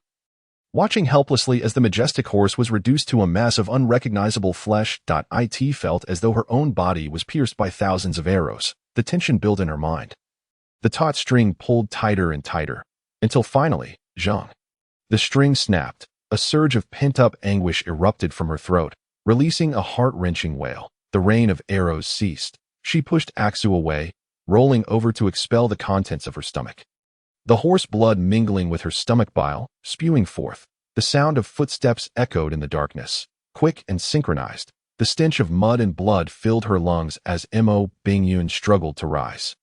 watching helplessly as the majestic horse was reduced to a mass of unrecognizable flesh. It felt as though her own body was pierced by thousands of arrows. The tension built in her mind. The taut string pulled tighter and tighter, until finally, zhang. The string snapped. A surge of pent-up anguish erupted from her throat, releasing a heart-wrenching wail. The rain of arrows ceased. She pushed Aksu away, rolling over to expel the contents of her stomach, the horse blood mingling with her stomach bile, spewing forth. The sound of footsteps echoed in the darkness, quick and synchronized. The stench of mud and blood filled her lungs as Bingyun struggled to rise.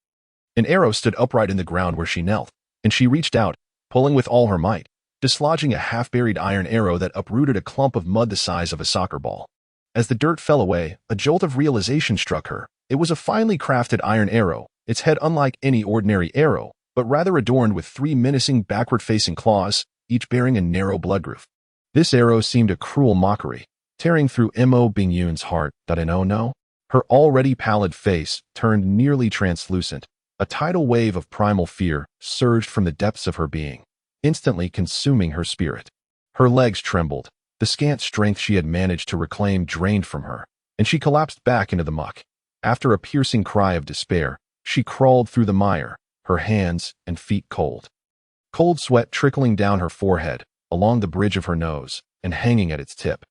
An arrow stood upright in the ground where she knelt, and she reached out, pulling with all her might, dislodging a half-buried iron arrow that uprooted a clump of mud the size of a soccer ball. As the dirt fell away, a jolt of realization struck her. It was a finely crafted iron arrow, its head unlike any ordinary arrow, but rather adorned with three menacing backward-facing claws, each bearing a narrow blood groove. This arrow seemed a cruel mockery, tearing through Bingyun's heart. No. Her already pallid face turned nearly translucent. A tidal wave of primal fear surged from the depths of her being, instantly consuming her spirit. Her legs trembled, the scant strength she had managed to reclaim drained from her, and she collapsed back into the muck. After a piercing cry of despair, she crawled through the mire, her hands and feet cold. Cold sweat trickling down her forehead, along the bridge of her nose, and hanging at its tip.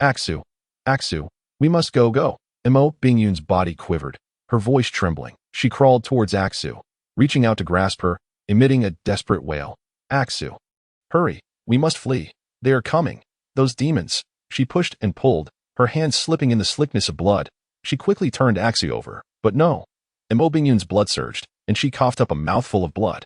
Aksu, Aksu, we must go. Imo Bingyun's body quivered, her voice trembling. She crawled towards Aksu, reaching out to grasp her, emitting a desperate wail. Aksu, hurry, we must flee. They are coming. Those demons. She pushed and pulled, her hands slipping in the slickness of blood. She quickly turned Aksu over, but no. Imo Bingyun's blood surged, and she coughed up a mouthful of blood.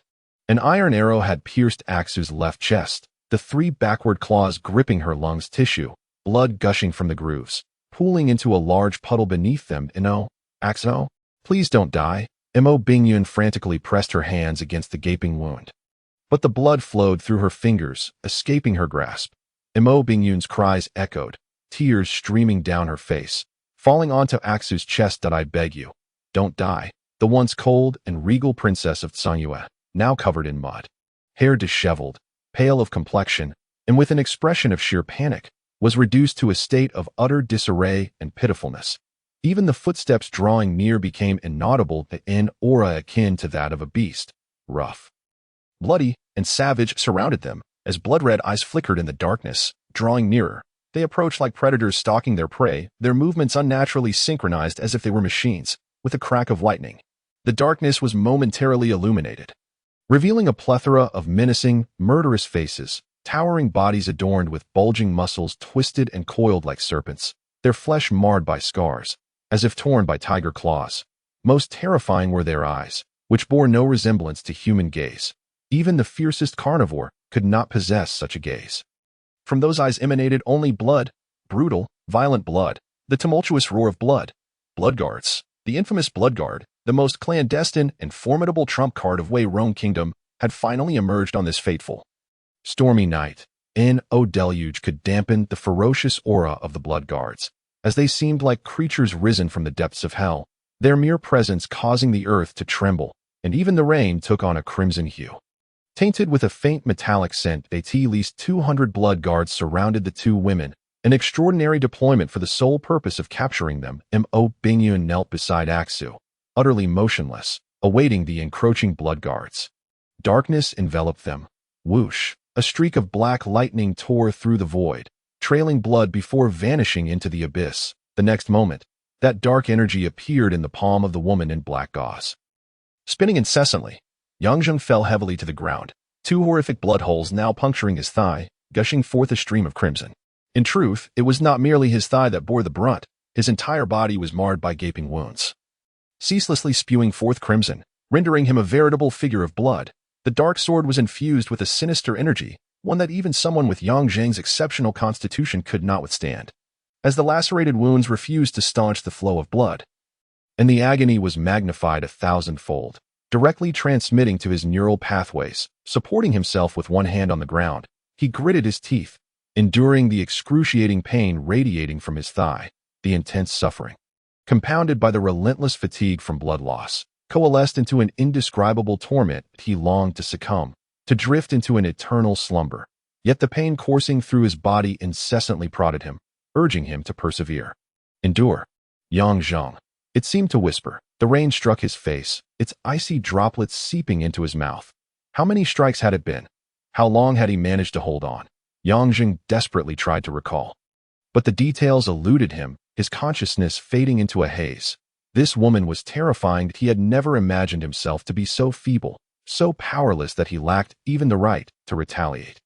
An iron arrow had pierced Aksu's left chest, the 3 backward claws gripping her lungs tissue, blood gushing from the grooves, pooling into a large puddle beneath them. Ino, Aksu, please don't die. Imo Bingyun frantically pressed her hands against the gaping wound. But the blood flowed through her fingers, escaping her grasp. Imo Bingyun's cries echoed, tears streaming down her face, falling onto Aksu's chest. I beg you, don't die. The once cold and regal princess of Tsangyue, now covered in mud, hair disheveled, pale of complexion, and with an expression of sheer panic, was reduced to a state of utter disarray and pitifulness. Even the footsteps drawing near became inaudible, an aura akin to that of a beast, rough, bloody, and savage surrounded them, as blood-red eyes flickered in the darkness, drawing nearer. They approached like predators stalking their prey, their movements unnaturally synchronized as if they were machines. With a crack of lightning, the darkness was momentarily illuminated, revealing a plethora of menacing, murderous faces, towering bodies adorned with bulging muscles twisted and coiled like serpents, their flesh marred by scars, as if torn by tiger claws. Most terrifying were their eyes, which bore no resemblance to human gaze. Even the fiercest carnivore could not possess such a gaze. From those eyes emanated only blood, brutal, violent blood, the tumultuous roar of blood. Bloodguards. The infamous Bloodguard, the most clandestine and formidable trump card of Wei Rong Kingdom, had finally emerged on this fateful, stormy night. No deluge could dampen the ferocious aura of the Bloodguards, as they seemed like creatures risen from the depths of hell, their mere presence causing the earth to tremble, and even the rain took on a crimson hue. Tainted with a faint metallic scent, at least 200 Bloodguards surrounded the 2 women, an extraordinary deployment for the sole purpose of capturing them. Imo Bingyun knelt beside Aksu, utterly motionless, awaiting the encroaching Bloodguards. Darkness enveloped them. Whoosh! A streak of black lightning tore through the void, trailing blood before vanishing into the abyss. The next moment, that dark energy appeared in the palm of the woman in black gauze. Spinning incessantly, Yangzheng fell heavily to the ground, 2 horrific blood holes now puncturing his thigh, gushing forth a stream of crimson. In truth, it was not merely his thigh that bore the brunt, his entire body was marred by gaping wounds. Ceaselessly spewing forth crimson, rendering him a veritable figure of blood, the dark sword was infused with a sinister energy, one that even someone with Yang Zheng's exceptional constitution could not withstand, as the lacerated wounds refused to staunch the flow of blood. And the agony was magnified 1,000-fold, directly transmitting to his neural pathways. Supporting himself with one hand on the ground, he gritted his teeth, enduring the excruciating pain radiating from his thigh. The intense suffering, compounded by the relentless fatigue from blood loss, coalesced into an indescribable torment. He longed to succumb, to drift into an eternal slumber. Yet the pain coursing through his body incessantly prodded him, urging him to persevere. Endure. Yang Zheng. It seemed to whisper. The rain struck his face, its icy droplets seeping into his mouth. How many strikes had it been? How long had he managed to hold on? Yang Zheng desperately tried to recall. But the details eluded him, his consciousness fading into a haze. This woman was terrifying. He had never imagined himself to be so feeble, so powerless that he lacked even the right to retaliate.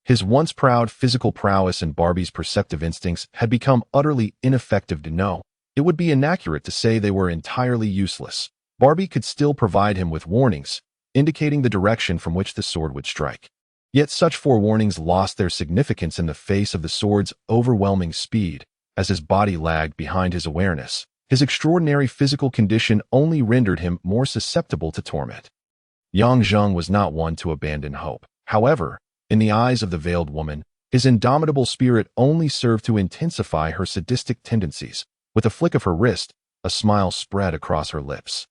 His once proud physical prowess and Barbie's perceptive instincts had become utterly ineffective. No, it would be inaccurate to say they were entirely useless. Barbie could still provide him with warnings, indicating the direction from which the sword would strike. Yet such forewarnings lost their significance in the face of the sword's overwhelming speed, as his body lagged behind his awareness. His extraordinary physical condition only rendered him more susceptible to torment. Yang Zheng was not one to abandon hope. However, in the eyes of the veiled woman, his indomitable spirit only served to intensify her sadistic tendencies. With a flick of her wrist, a smile spread across her lips.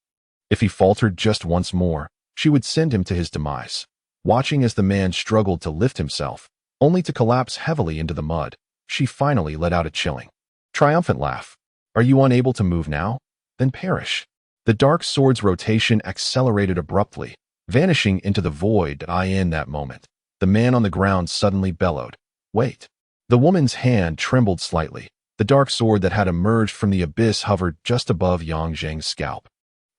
If he faltered just once more, she would send him to his demise. Watching as the man struggled to lift himself, only to collapse heavily into the mud, she finally let out a chilling, triumphant laugh. Are you unable to move now? Then perish. The dark sword's rotation accelerated abruptly, vanishing into the void. In that moment, the man on the ground suddenly bellowed, "Wait!" The woman's hand trembled slightly. The dark sword that had emerged from the abyss hovered just above Yang Zheng's scalp.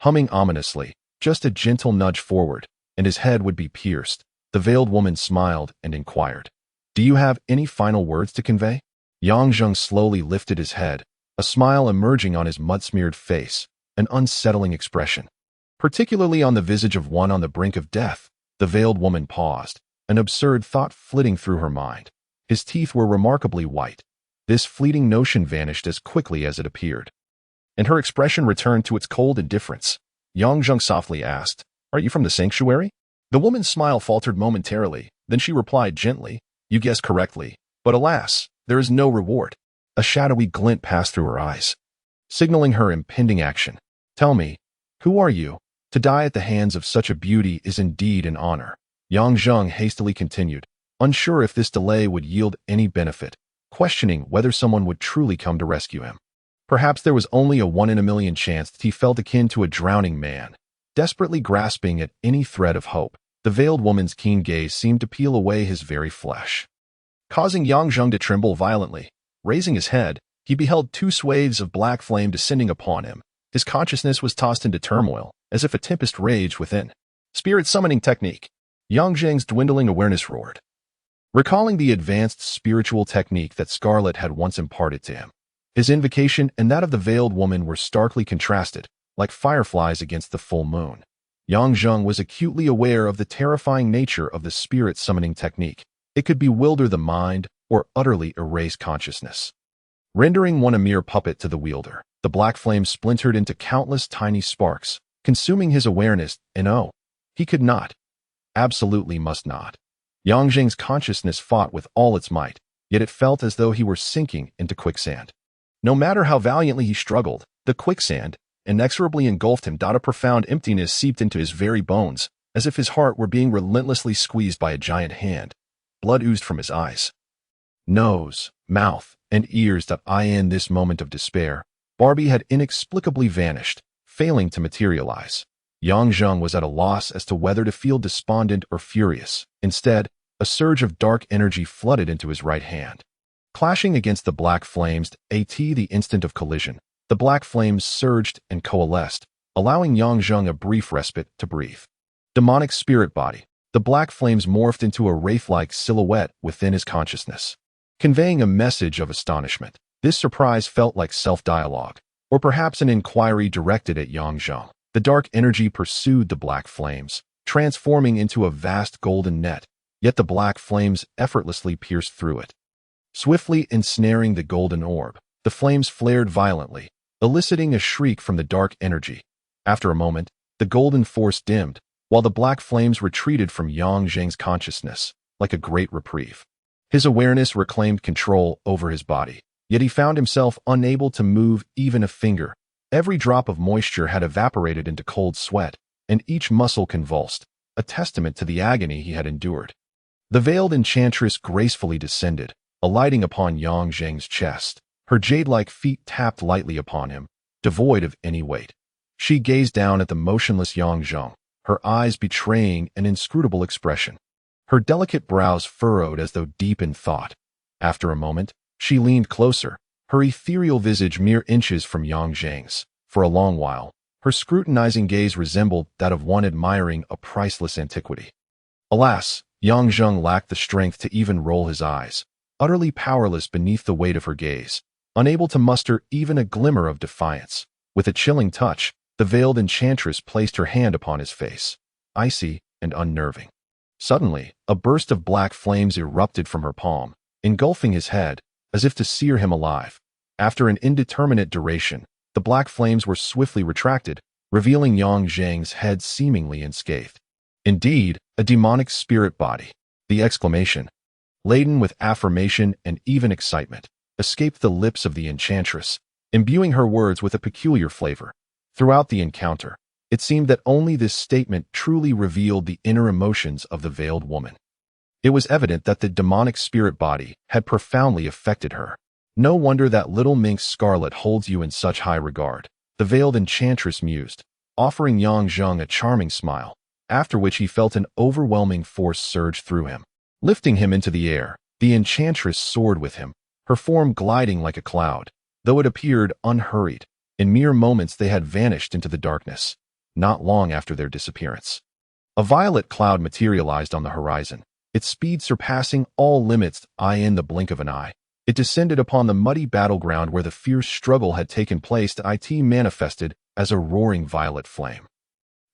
Humming ominously, just a gentle nudge forward, and his head would be pierced. The veiled woman smiled and inquired, "Do you have any final words to convey?" Yang Zheng slowly lifted his head, a smile emerging on his mud-smeared face, an unsettling expression, particularly on the visage of one on the brink of death. The veiled woman paused, an absurd thought flitting through her mind. His teeth were remarkably white. This fleeting notion vanished as quickly as it appeared, and her expression returned to its cold indifference. Yang Zheng softly asked, "Are you from the sanctuary?" The woman's smile faltered momentarily, then she replied gently, "You guessed correctly, but alas, there is no reward." A shadowy glint passed through her eyes, signaling her impending action. "Tell me, who are you? To die at the hands of such a beauty is indeed an honor." Yang Zheng hastily continued, unsure if this delay would yield any benefit, questioning whether someone would truly come to rescue him. Perhaps there was only a 1 in a million chance that he felt akin to a drowning man, desperately grasping at any thread of hope. The veiled woman's keen gaze seemed to peel away his very flesh, causing Yang Zheng to tremble violently. Raising his head, he beheld 2 swathes of black flame descending upon him. His consciousness was tossed into turmoil, as if a tempest raged within. Spirit summoning technique. Yang Zheng's dwindling awareness roared, recalling the advanced spiritual technique that Scarlet had once imparted to him. His invocation and that of the veiled woman were starkly contrasted, like fireflies against the full moon. Yang Zheng was acutely aware of the terrifying nature of the spirit summoning technique. It could bewilder the mind or utterly erase consciousness, rendering one a mere puppet to the wielder. The black flame splintered into countless tiny sparks, consuming his awareness, and he could not, absolutely must not. Yang Zheng's consciousness fought with all its might, yet it felt as though he were sinking into quicksand. No matter how valiantly he struggled, the quicksand inexorably engulfed him. A profound emptiness seeped into his very bones, as if his heart were being relentlessly squeezed by a giant hand. Blood oozed from his eyes, nose, mouth, and ears. In this moment of despair, Barbie had inexplicably vanished, failing to materialize. Yang Zheng was at a loss as to whether to feel despondent or furious. Instead, a surge of dark energy flooded into his right hand. Clashing against the black flames, the instant of collision, the black flames surged and coalesced, allowing Yang Zheng a brief respite to breathe. Demonic spirit body. The black flames morphed into a wraith-like silhouette within his consciousness, conveying a message of astonishment. This surprise felt like self-dialogue, or perhaps an inquiry directed at Yang Zheng. The dark energy pursued the black flames, transforming into a vast golden net, yet the black flames effortlessly pierced through it. Swiftly ensnaring the golden orb, the flames flared violently, eliciting a shriek from the dark energy. After a moment, the golden force dimmed, while the black flames retreated from Yang Zheng's consciousness, like a great reprieve. His awareness reclaimed control over his body, yet he found himself unable to move even a finger. Every drop of moisture had evaporated into cold sweat, and each muscle convulsed, a testament to the agony he had endured. The veiled enchantress gracefully descended, alighting upon Yang Zheng's chest. Her jade-like feet tapped lightly upon him, devoid of any weight. She gazed down at the motionless Yang Zheng, her eyes betraying an inscrutable expression. Her delicate brows furrowed as though deep in thought. After a moment, she leaned closer, her ethereal visage mere inches from Yang Zheng's. For a long while, her scrutinizing gaze resembled that of one admiring a priceless antiquity. Alas, Yang Zheng lacked the strength to even roll his eyes, utterly powerless beneath the weight of her gaze, unable to muster even a glimmer of defiance. With a chilling touch, the veiled enchantress placed her hand upon his face, icy and unnerving. Suddenly, a burst of black flames erupted from her palm, engulfing his head, as if to sear him alive. After an indeterminate duration, the black flames were swiftly retracted, revealing Yang Zheng's head seemingly unscathed. Indeed, a demonic spirit body. The exclamation, laden with affirmation and even excitement, escaped the lips of the enchantress, imbuing her words with a peculiar flavor. Throughout the encounter, it seemed that only this statement truly revealed the inner emotions of the veiled woman. It was evident that the demonic spirit body had profoundly affected her. No wonder that little minx Scarlet holds you in such high regard, the veiled enchantress mused, offering Yang Zheng a charming smile, after which he felt an overwhelming force surge through him, lifting him into the air. The enchantress soared with him, her form gliding like a cloud, though it appeared unhurried. In mere moments they had vanished into the darkness, not long after their disappearance. A violet cloud materialized on the horizon, its speed surpassing all limits in the blink of an eye. It descended upon the muddy battleground where the fierce struggle had taken place. It manifested as a roaring violet flame,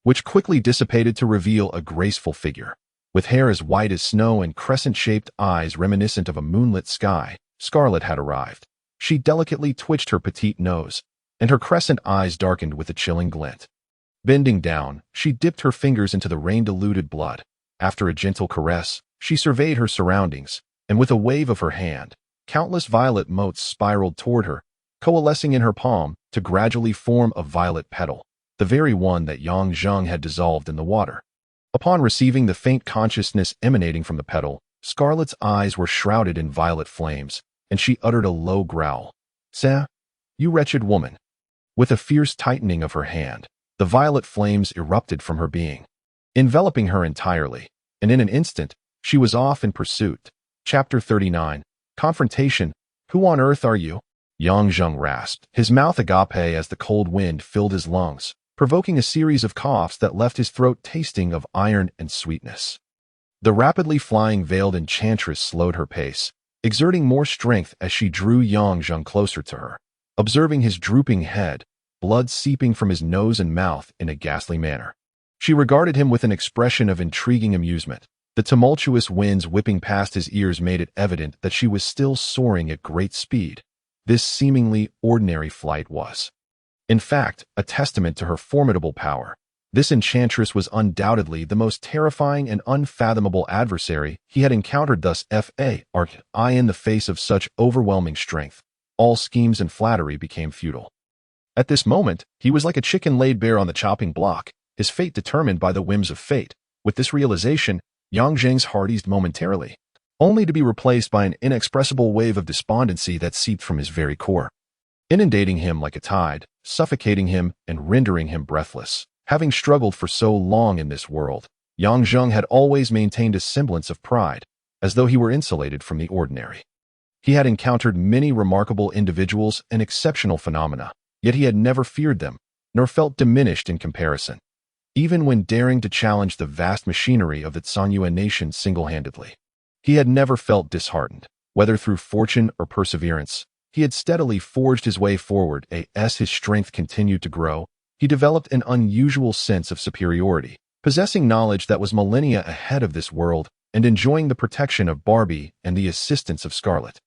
which quickly dissipated to reveal a graceful figure. With hair as white as snow and crescent-shaped eyes reminiscent of a moonlit sky, Scarlet had arrived. She delicately twitched her petite nose, and her crescent eyes darkened with a chilling glint. Bending down, she dipped her fingers into the rain-diluted blood. After a gentle caress, she surveyed her surroundings, and with a wave of her hand, countless violet motes spiraled toward her, coalescing in her palm to gradually form a violet petal, the very one that Yang Zheng had dissolved in the water. Upon receiving the faint consciousness emanating from the petal, Scarlet's eyes were shrouded in violet flames, and she uttered a low growl. "Seh, you wretched woman." With a fierce tightening of her hand, the violet flames erupted from her being, enveloping her entirely, and in an instant, she was off in pursuit. Chapter 39. Confrontation. Who on earth are you? Yang Zheng rasped, his mouth agape as the cold wind filled his lungs, provoking a series of coughs that left his throat tasting of iron and sweetness. The rapidly flying veiled enchantress slowed her pace, exerting more strength as she drew Yang Zheng closer to her. Observing his drooping head, blood seeping from his nose and mouth in a ghastly manner, she regarded him with an expression of intriguing amusement. The tumultuous winds whipping past his ears made it evident that she was still soaring at great speed. This seemingly ordinary flight was, in fact, a testament to her formidable power. This enchantress was undoubtedly the most terrifying and unfathomable adversary he had encountered thus far. In the face of such overwhelming strength, all schemes and flattery became futile. At this moment, he was like a chicken laid bare on the chopping block, his fate determined by the whims of fate. With this realization, Yang Zheng's heart eased momentarily, only to be replaced by an inexpressible wave of despondency that seeped from his very core, inundating him like a tide, suffocating him and rendering him breathless. Having struggled for so long in this world, Yang Zheng had always maintained a semblance of pride, as though he were insulated from the ordinary. He had encountered many remarkable individuals and exceptional phenomena, yet he had never feared them, nor felt diminished in comparison, even when daring to challenge the vast machinery of the Sanyuan nation single-handedly. He had never felt disheartened, whether through fortune or perseverance. He had steadily forged his way forward. As his strength continued to grow, he developed an unusual sense of superiority, possessing knowledge that was millennia ahead of this world and enjoying the protection of Barbie and the assistance of Scarlet.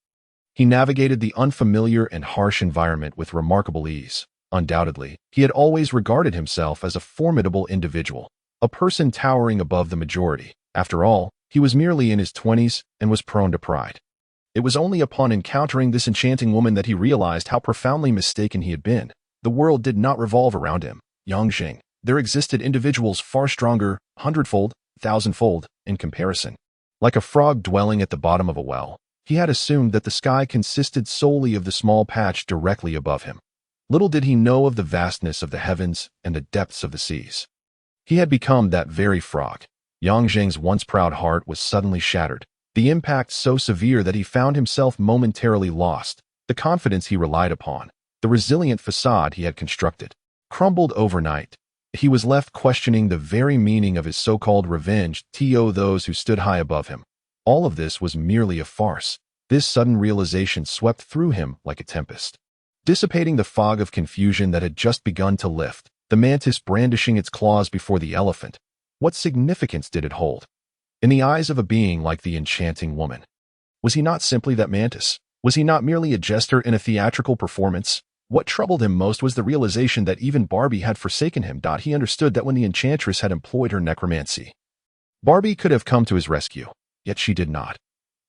He navigated the unfamiliar and harsh environment with remarkable ease. Undoubtedly, he had always regarded himself as a formidable individual, a person towering above the majority. After all, he was merely in his 20s and was prone to pride. It was only upon encountering this enchanting woman that he realized how profoundly mistaken he had been. The world did not revolve around him, Yang Zheng. There existed individuals far stronger, hundredfold, thousandfold, in comparison. Like a frog dwelling at the bottom of a well, he had assumed that the sky consisted solely of the small patch directly above him. Little did he know of the vastness of the heavens and the depths of the seas. He had become that very frog. Yang Zheng's once proud heart was suddenly shattered, the impact so severe that he found himself momentarily lost. The confidence he relied upon, the resilient facade he had constructed, crumbled overnight. He was left questioning the very meaning of his so-called revenge to those who stood high above him. All of this was merely a farce. This sudden realization swept through him like a tempest, dissipating the fog of confusion that had just begun to lift. The mantis brandishing its claws before the elephant. What significance did it hold? In the eyes of a being like the enchanting woman, was he not simply that mantis? Was he not merely a jester in a theatrical performance? What troubled him most was the realization that even Barbie had forsaken him. He understood that when the enchantress had employed her necromancy, Barbie could have come to his rescue, yet she did not.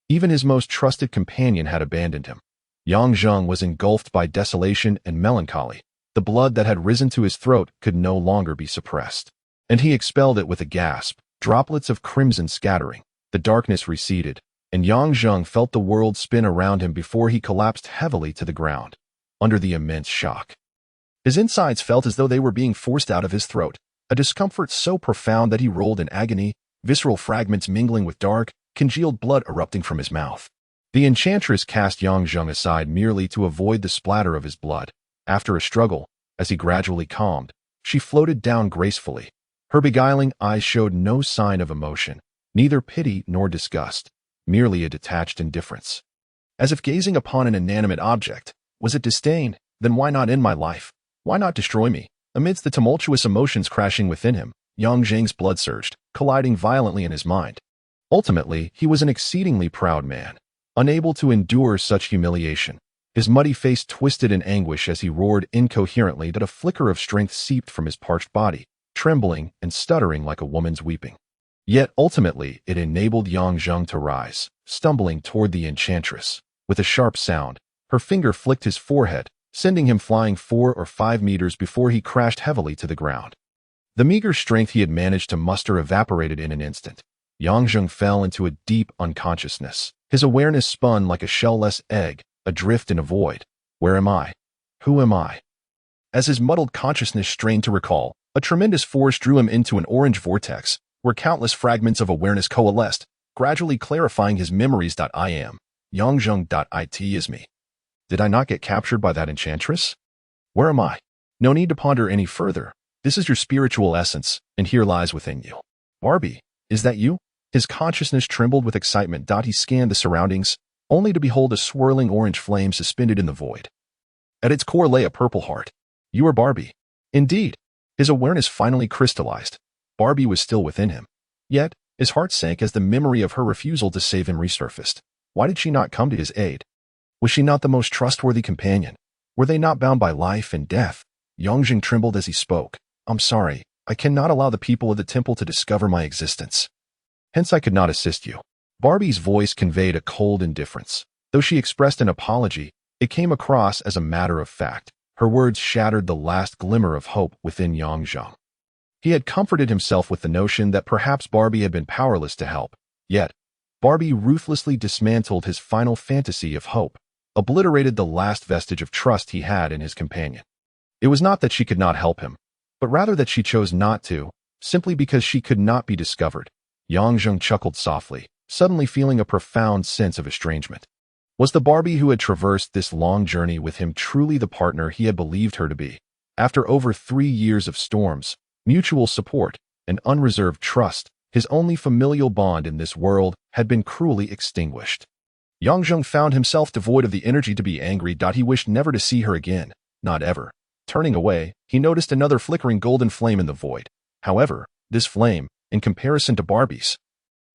Even his most trusted companion had abandoned him. Yang Zheng was engulfed by desolation and melancholy. The blood that had risen to his throat could no longer be suppressed, and he expelled it with a gasp, droplets of crimson scattering. The darkness receded, and Yang Zheng felt the world spin around him before he collapsed heavily to the ground, under the immense shock. His insides felt as though they were being forced out of his throat, a discomfort so profound that he rolled in agony, visceral fragments mingling with dark, congealed blood erupting from his mouth. The enchantress cast Yang Zheng aside merely to avoid the splatter of his blood. After a struggle, as he gradually calmed, she floated down gracefully. Her beguiling eyes showed no sign of emotion, neither pity nor disgust, merely a detached indifference. As if gazing upon an inanimate object. Was it disdain? Then why not end my life? Why not destroy me? Amidst the tumultuous emotions crashing within him, Yang Zheng's blood surged, colliding violently in his mind. Ultimately, he was an exceedingly proud man, unable to endure such humiliation. His muddy face twisted in anguish as he roared incoherently that a flicker of strength seeped from his parched body, trembling and stuttering like a woman's weeping. Yet ultimately, it enabled Yang Zheng to rise, stumbling toward the enchantress. With a sharp sound, her finger flicked his forehead, sending him flying 4 or 5 meters before he crashed heavily to the ground. The meager strength he had managed to muster evaporated in an instant. Yang Zheng fell into a deep unconsciousness. His awareness spun like a shell-less egg, adrift in a void. Where am I? Who am I? As his muddled consciousness strained to recall, a tremendous force drew him into an orange vortex, where countless fragments of awareness coalesced, gradually clarifying his memories. I am. Yang Zheng. It is me. Did I not get captured by that enchantress? Where am I? No need to ponder any further. This is your spiritual essence, and here lies within you. Barbie, is that you? His consciousness trembled with excitement. He scanned the surroundings, only to behold a swirling orange flame suspended in the void. At its core lay a purple heart. You are Barbie. Indeed. His awareness finally crystallized. Barbie was still within him. Yet, his heart sank as the memory of her refusal to save him resurfaced. Why did she not come to his aid? Was she not the most trustworthy companion? Were they not bound by life and death? Yang Zheng trembled as he spoke. I'm sorry, I cannot allow the people of the temple to discover my existence. Hence I could not assist you. Barbie's voice conveyed a cold indifference. Though she expressed an apology, it came across as a matter of fact. Her words shattered the last glimmer of hope within Yang Zheng. He had comforted himself with the notion that perhaps Barbie had been powerless to help. Yet, Barbie ruthlessly dismantled his final fantasy of hope, obliterated the last vestige of trust he had in his companion. It was not that she could not help him, but rather that she chose not to, simply because she could not be discovered. Yang Zheng chuckled softly, suddenly feeling a profound sense of estrangement. Was the Barbie who had traversed this long journey with him truly the partner he had believed her to be? After over 3 years of storms, mutual support, and unreserved trust, his only familial bond in this world had been cruelly extinguished. Yang Zheng found himself devoid of the energy to be angry. He wished never to see her again, not ever. Turning away, he noticed another flickering golden flame in the void. However, this flame, in comparison to Barbie's,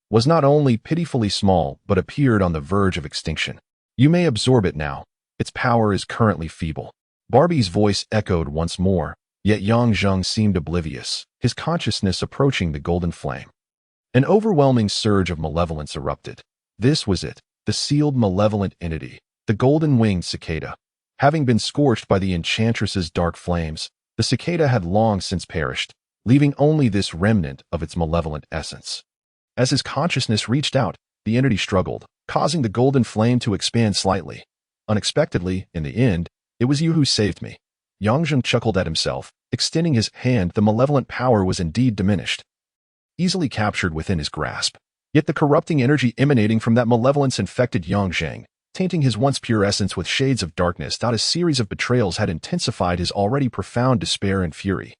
was not only pitifully small but appeared on the verge of extinction. You may absorb it now. Its power is currently feeble. Barbie's voice echoed once more, yet Yang Zheng seemed oblivious, his consciousness approaching the golden flame. An overwhelming surge of malevolence erupted. This was it. The sealed malevolent entity, the golden-winged cicada. Having been scorched by the enchantress's dark flames, the cicada had long since perished, leaving only this remnant of its malevolent essence. As his consciousness reached out, the entity struggled, causing the golden flame to expand slightly. Unexpectedly, in the end, it was you who saved me. Yang Zheng chuckled at himself, extending his hand. The malevolent power was indeed diminished, easily captured within his grasp. Yet the corrupting energy emanating from that malevolence infected Yang Zheng, tainting his once pure essence with shades of darkness. A series of betrayals had intensified his already profound despair and fury.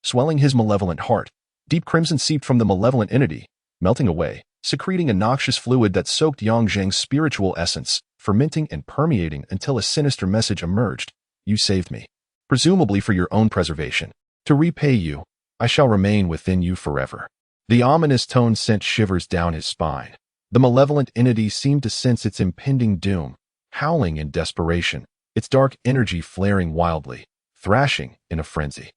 Swelling his malevolent heart, deep crimson seeped from the malevolent entity, melting away, secreting a noxious fluid that soaked Yang Zheng's spiritual essence, fermenting and permeating until a sinister message emerged. You saved me. Presumably for your own preservation. To repay you, I shall remain within you forever. The ominous tone sent shivers down his spine. The malevolent entity seemed to sense its impending doom, howling in desperation, its dark energy flaring wildly, thrashing in a frenzy.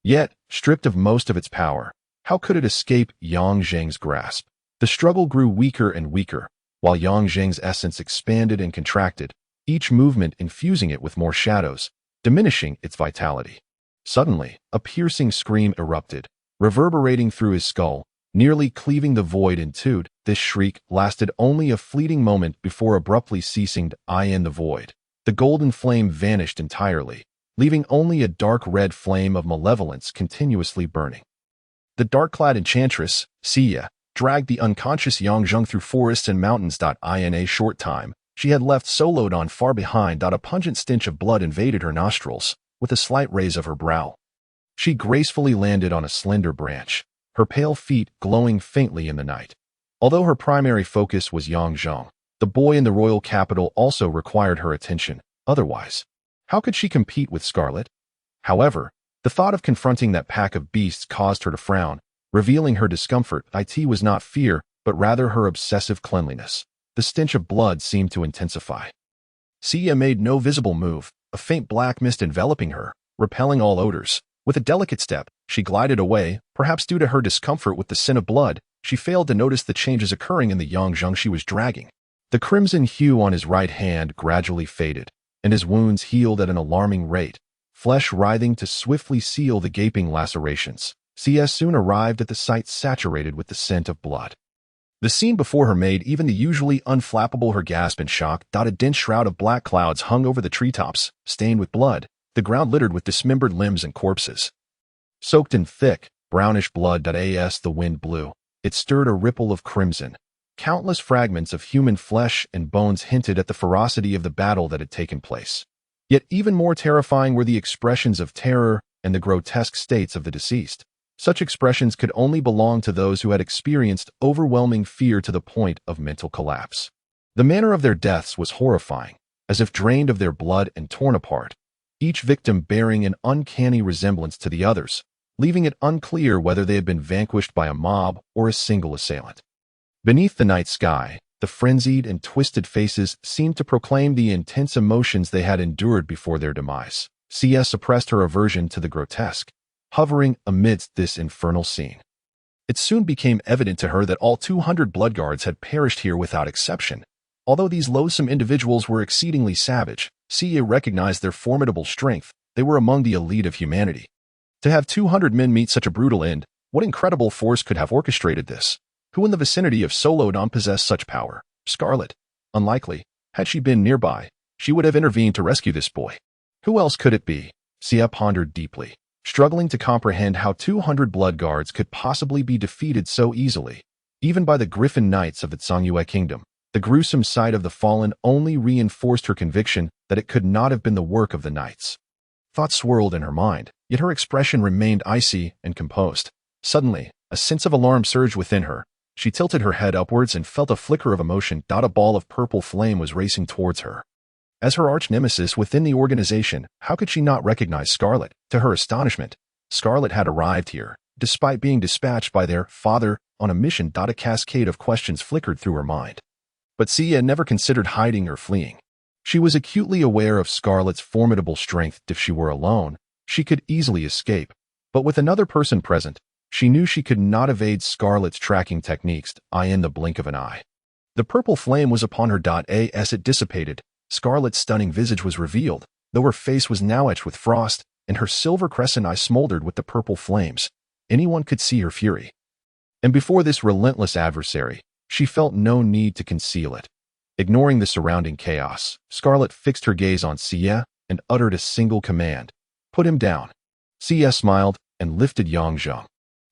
Yet, stripped of most of its power, how could it escape Yang Zheng's grasp? The struggle grew weaker and weaker, while Yang Zheng's essence expanded and contracted, each movement infusing it with more shadows, diminishing its vitality. Suddenly, a piercing scream erupted, reverberating through his skull, nearly cleaving the void in two. This shriek lasted only a fleeting moment before abruptly ceasing. In the void, the golden flame vanished entirely, leaving only a dark red flame of malevolence continuously burning. The dark-clad enchantress, Sia, dragged the unconscious Yang Zheng through forests and mountains. In a short time, she had left Solodon far behind. A pungent stench of blood invaded her nostrils, with a slight raise of her brow. She gracefully landed on a slender branch, her pale feet glowing faintly in the night. Although her primary focus was Yang Zheng, the boy in the royal capital also required her attention. Otherwise, how could she compete with Scarlet? However, the thought of confronting that pack of beasts caused her to frown, revealing her discomfort. It was not fear, but rather her obsessive cleanliness. The stench of blood seemed to intensify. Sia made no visible move, a faint black mist enveloping her, repelling all odors. With a delicate step, she glided away. Perhaps due to her discomfort with the scent of blood, she failed to notice the changes occurring in the Yang Zheng she was dragging. The crimson hue on his right hand gradually faded, and his wounds healed at an alarming rate, flesh writhing to swiftly seal the gaping lacerations. Sia soon arrived at the site saturated with the scent of blood. The scene before her made even the usually unflappable her gasp in shock. A dense shroud of black clouds hung over the treetops, stained with blood, the ground littered with dismembered limbs and corpses. Soaked in thick, brownish blood. As the wind blew, it stirred a ripple of crimson. Countless fragments of human flesh and bones hinted at the ferocity of the battle that had taken place. Yet even more terrifying were the expressions of terror and the grotesque states of the deceased. Such expressions could only belong to those who had experienced overwhelming fear to the point of mental collapse. The manner of their deaths was horrifying, as if drained of their blood and torn apart, each victim bearing an uncanny resemblance to the others, leaving it unclear whether they had been vanquished by a mob or a single assailant. Beneath the night sky, the frenzied and twisted faces seemed to proclaim the intense emotions they had endured before their demise. Sia suppressed her aversion to the grotesque, hovering amidst this infernal scene. It soon became evident to her that all 200 bloodguards had perished here without exception. Although these loathsome individuals were exceedingly savage, Sia recognized their formidable strength. They were among the elite of humanity. To have 200 men meet such a brutal end, what incredible force could have orchestrated this? Who in the vicinity of Solodon possessed such power? Scarlet. Unlikely. Had she been nearby, she would have intervened to rescue this boy. Who else could it be? Sia pondered deeply, struggling to comprehend how 200 bloodguards could possibly be defeated so easily. Even by the Griffin Knights of the Zhongyue Kingdom, the gruesome sight of the fallen only reinforced her conviction that it could not have been the work of the knights. Thoughts swirled in her mind, yet her expression remained icy and composed. Suddenly, a sense of alarm surged within her. She tilted her head upwards and felt a flicker of emotion. A ball of purple flame was racing towards her. As her arch-nemesis within the organization, how could she not recognize Scarlet? To her astonishment, Scarlet had arrived here, despite being dispatched by their father on a mission. A cascade of questions flickered through her mind. But Sia never considered hiding or fleeing. She was acutely aware of Scarlet's formidable strength. If she were alone, she could easily escape. But with another person present, she knew she could not evade Scarlet's tracking techniques in the blink of an eye. The purple flame was upon her. As it dissipated, Scarlet's stunning visage was revealed, though her face was now etched with frost, and her silver crescent eye smoldered with the purple flames. Anyone could see her fury. And before this relentless adversary, she felt no need to conceal it. Ignoring the surrounding chaos, Scarlet fixed her gaze on Sia and uttered a single command. Put him down. Sia smiled and lifted Yang Zheng.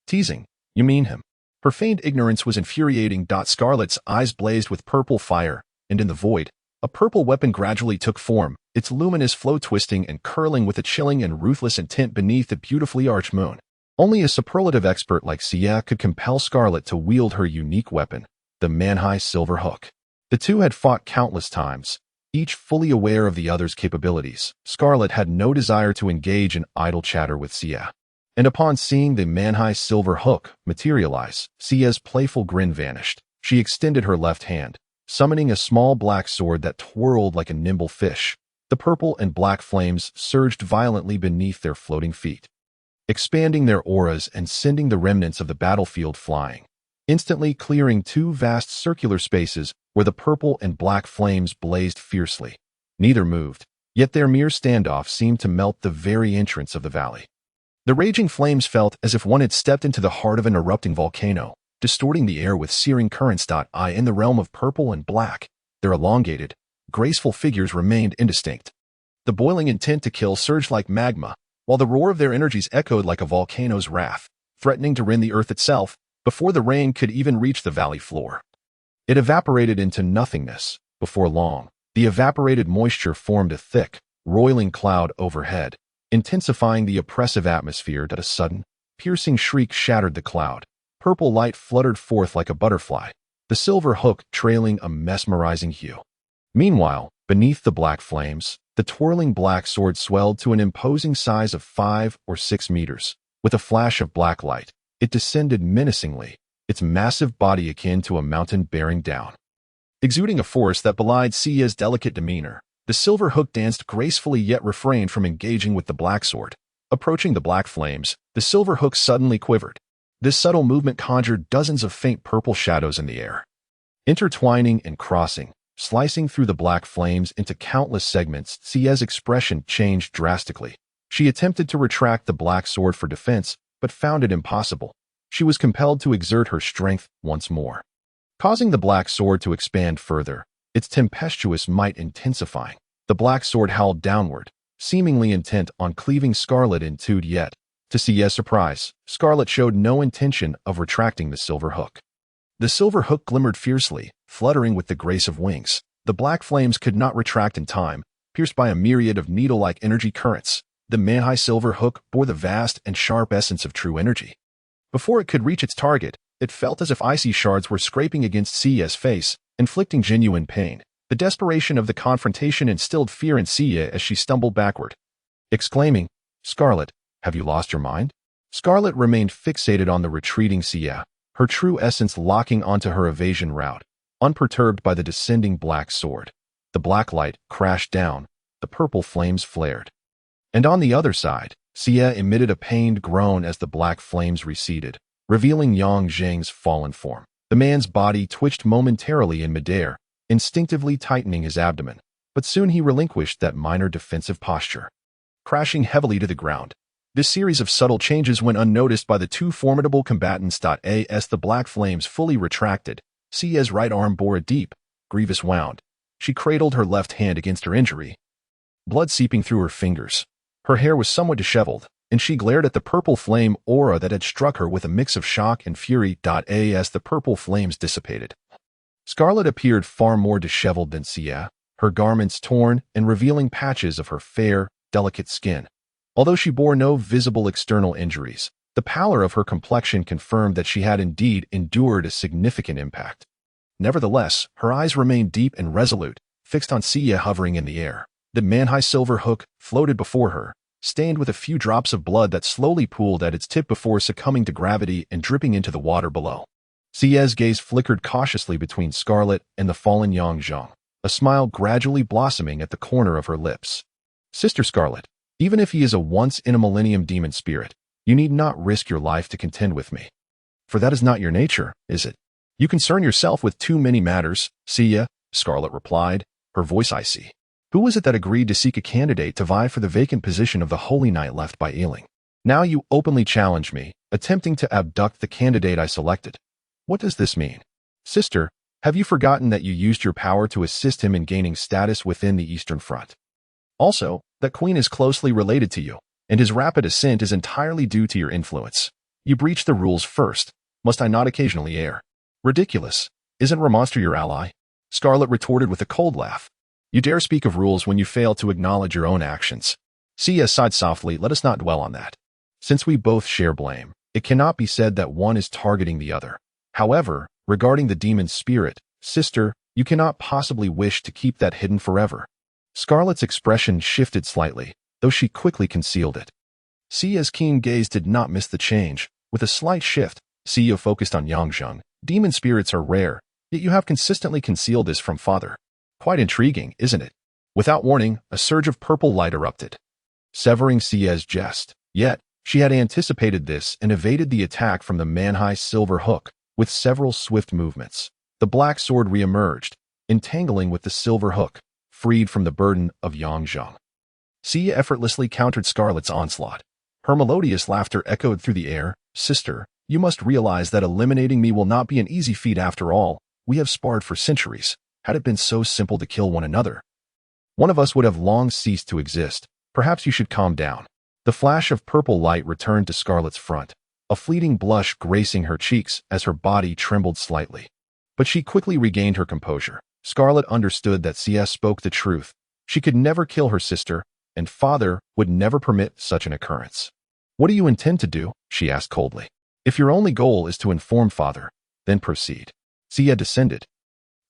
Teasing, you mean him? Her feigned ignorance was infuriating. Scarlet's eyes blazed with purple fire, and in the void, a purple weapon gradually took form, its luminous flow twisting and curling with a chilling and ruthless intent beneath the beautifully arched moon. Only a superlative expert like Sia could compel Scarlet to wield her unique weapon, the Manhai silver hook. The two had fought countless times, each fully aware of the other's capabilities. Scarlet had no desire to engage in idle chatter with Sia. And upon seeing the Manhai silver hook materialize, Sia's playful grin vanished. She extended her left hand, summoning a small black sword that twirled like a nimble fish. The purple and black flames surged violently beneath their floating feet, expanding their auras and sending the remnants of the battlefield flying, instantly clearing two vast circular spaces where the purple and black flames blazed fiercely. Neither moved, yet their mere standoff seemed to melt the very entrance of the valley. The raging flames felt as if one had stepped into the heart of an erupting volcano, distorting the air with searing currents. In the realm of purple and black, their elongated, graceful figures remained indistinct. The boiling intent to kill surged like magma, while the roar of their energies echoed like a volcano's wrath, threatening to rend the earth itself. before the rain could even reach the valley floor. It evaporated into nothingness. Before long, the evaporated moisture formed a thick, roiling cloud overhead, intensifying the oppressive atmosphere. That a sudden, piercing shriek shattered the cloud. Purple light fluttered forth like a butterfly, the silver hook trailing a mesmerizing hue. Meanwhile, beneath the black flames, the twirling black sword swelled to an imposing size of 5 or 6 meters. With a flash of black light, it descended menacingly, its massive body akin to a mountain bearing down. Exuding a force that belied Sia's delicate demeanor, the silver hook danced gracefully yet refrained from engaging with the black sword. Approaching the black flames, the silver hook suddenly quivered. This subtle movement conjured dozens of faint purple shadows in the air, intertwining and crossing, slicing through the black flames into countless segments. Sia's expression changed drastically. She attempted to retract the black sword for defense, but found it impossible. She was compelled to exert her strength once more, causing the black sword to expand further, its tempestuous might intensifying. The black sword howled downward, seemingly intent on cleaving Scarlet in two. Yet, to Sia's surprise, Scarlet showed no intention of retracting the silver hook. The silver hook glimmered fiercely, fluttering with the grace of wings. The black flames could not retract in time, pierced by a myriad of needle-like energy currents. The man-high silver hook bore the vast and sharp essence of true energy. Before it could reach its target, it felt as if icy shards were scraping against Sia's face, inflicting genuine pain. The desperation of the confrontation instilled fear in Sia as she stumbled backward, exclaiming, "Scarlet, have you lost your mind?" Scarlet remained fixated on the retreating Sia, her true essence locking onto her evasion route, unperturbed by the descending black sword. The black light crashed down, the purple flames flared. And on the other side, Sia emitted a pained groan as the black flames receded, revealing Yang Zheng's fallen form. The man's body twitched momentarily in midair, instinctively tightening his abdomen, but soon he relinquished that minor defensive posture, crashing heavily to the ground. This series of subtle changes went unnoticed by the two formidable combatants. As the black flames fully retracted, Sia's right arm bore a deep, grievous wound. She cradled her left hand against her injury, blood seeping through her fingers. Her hair was somewhat disheveled, and she glared at the purple flame aura that had struck her with a mix of shock and fury. As the purple flames dissipated, Scarlet appeared far more disheveled than Sia, her garments torn and revealing patches of her fair, delicate skin. Although she bore no visible external injuries, the pallor of her complexion confirmed that she had indeed endured a significant impact. Nevertheless, her eyes remained deep and resolute, fixed on Sia hovering in the air. The man-high silver hook floated before her, stained with a few drops of blood that slowly pooled at its tip before succumbing to gravity and dripping into the water below. Sia's gaze flickered cautiously between Scarlet and the fallen Yang Zheng, a smile gradually blossoming at the corner of her lips. "Sister Scarlet, even if he is a once-in-a-millennium demon spirit, you need not risk your life to contend with me. For that is not your nature, is it? You concern yourself with too many matters." "Sia," Scarlet replied, her voice icy. "Who was it that agreed to seek a candidate to vie for the vacant position of the Holy Knight left by Ailing? Now you openly challenge me, attempting to abduct the candidate I selected. What does this mean? Sister, have you forgotten that you used your power to assist him in gaining status within the Eastern Front? Also, that Queen is closely related to you, and his rapid ascent is entirely due to your influence. You breached the rules first. Must I not occasionally err?" "Ridiculous. Isn't Ramonster your ally?" Scarlet retorted with a cold laugh. "You dare speak of rules when you fail to acknowledge your own actions." Sia sighed softly. "Let us not dwell on that. Since we both share blame, it cannot be said that one is targeting the other. However, regarding the demon spirit, sister, you cannot possibly wish to keep that hidden forever." Scarlet's expression shifted slightly, though she quickly concealed it. Sia's keen gaze did not miss the change. With a slight shift, Sia focused on Yang Zheng. "Demon spirits are rare, yet you have consistently concealed this from father. Quite intriguing, isn't it?" Without warning, a surge of purple light erupted, severing Sia's jest. Yet, she had anticipated this and evaded the attack from the man-high silver hook with several swift movements. The black sword re-emerged, entangling with the silver hook, freed from the burden of Yang Zheng. Sia effortlessly countered Scarlet's onslaught. Her melodious laughter echoed through the air. "Sister, you must realize that eliminating me will not be an easy feat after all. We have sparred for centuries. Had it been so simple to kill one another, one of us would have long ceased to exist. Perhaps you should calm down." The flash of purple light returned to Scarlet's front, a fleeting blush gracing her cheeks as her body trembled slightly. But she quickly regained her composure. Scarlet understood that CS spoke the truth. She could never kill her sister, and father would never permit such an occurrence. "What do you intend to do?" she asked coldly. "If your only goal is to inform father, then proceed." Sia descended,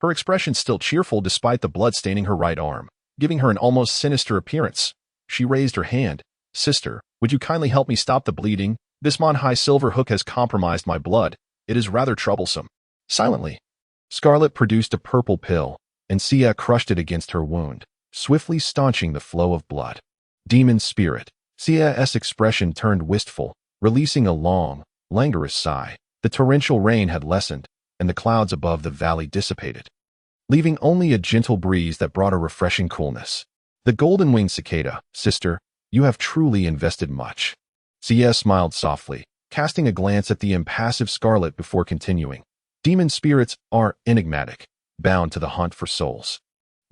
her expression still cheerful despite the blood staining her right arm, giving her an almost sinister appearance. She raised her hand. "Sister, would you kindly help me stop the bleeding? This Mon-Hai silver hook has compromised my blood. It is rather troublesome." Silently, Scarlet produced a purple pill, and Sia crushed it against her wound, swiftly staunching the flow of blood. "Demon spirit." Sia's expression turned wistful, releasing a long, languorous sigh. The torrential rain had lessened, and the clouds above the valley dissipated, leaving only a gentle breeze that brought a refreshing coolness. "The golden-winged cicada, sister, you have truly invested much." Sia smiled softly, casting a glance at the impassive Scarlet before continuing. "Demon spirits are enigmatic, bound to the hunt for souls.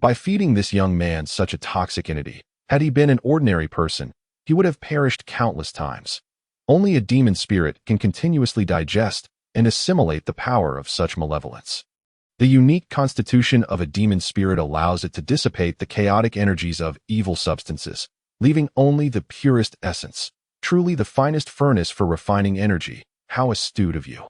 By feeding this young man such a toxic entity, had he been an ordinary person, he would have perished countless times. Only a demon spirit can continuously digest and assimilate the power of such malevolence. The unique constitution of a demon spirit allows it to dissipate the chaotic energies of evil substances, leaving only the purest essence, truly the finest furnace for refining energy. How astute of you."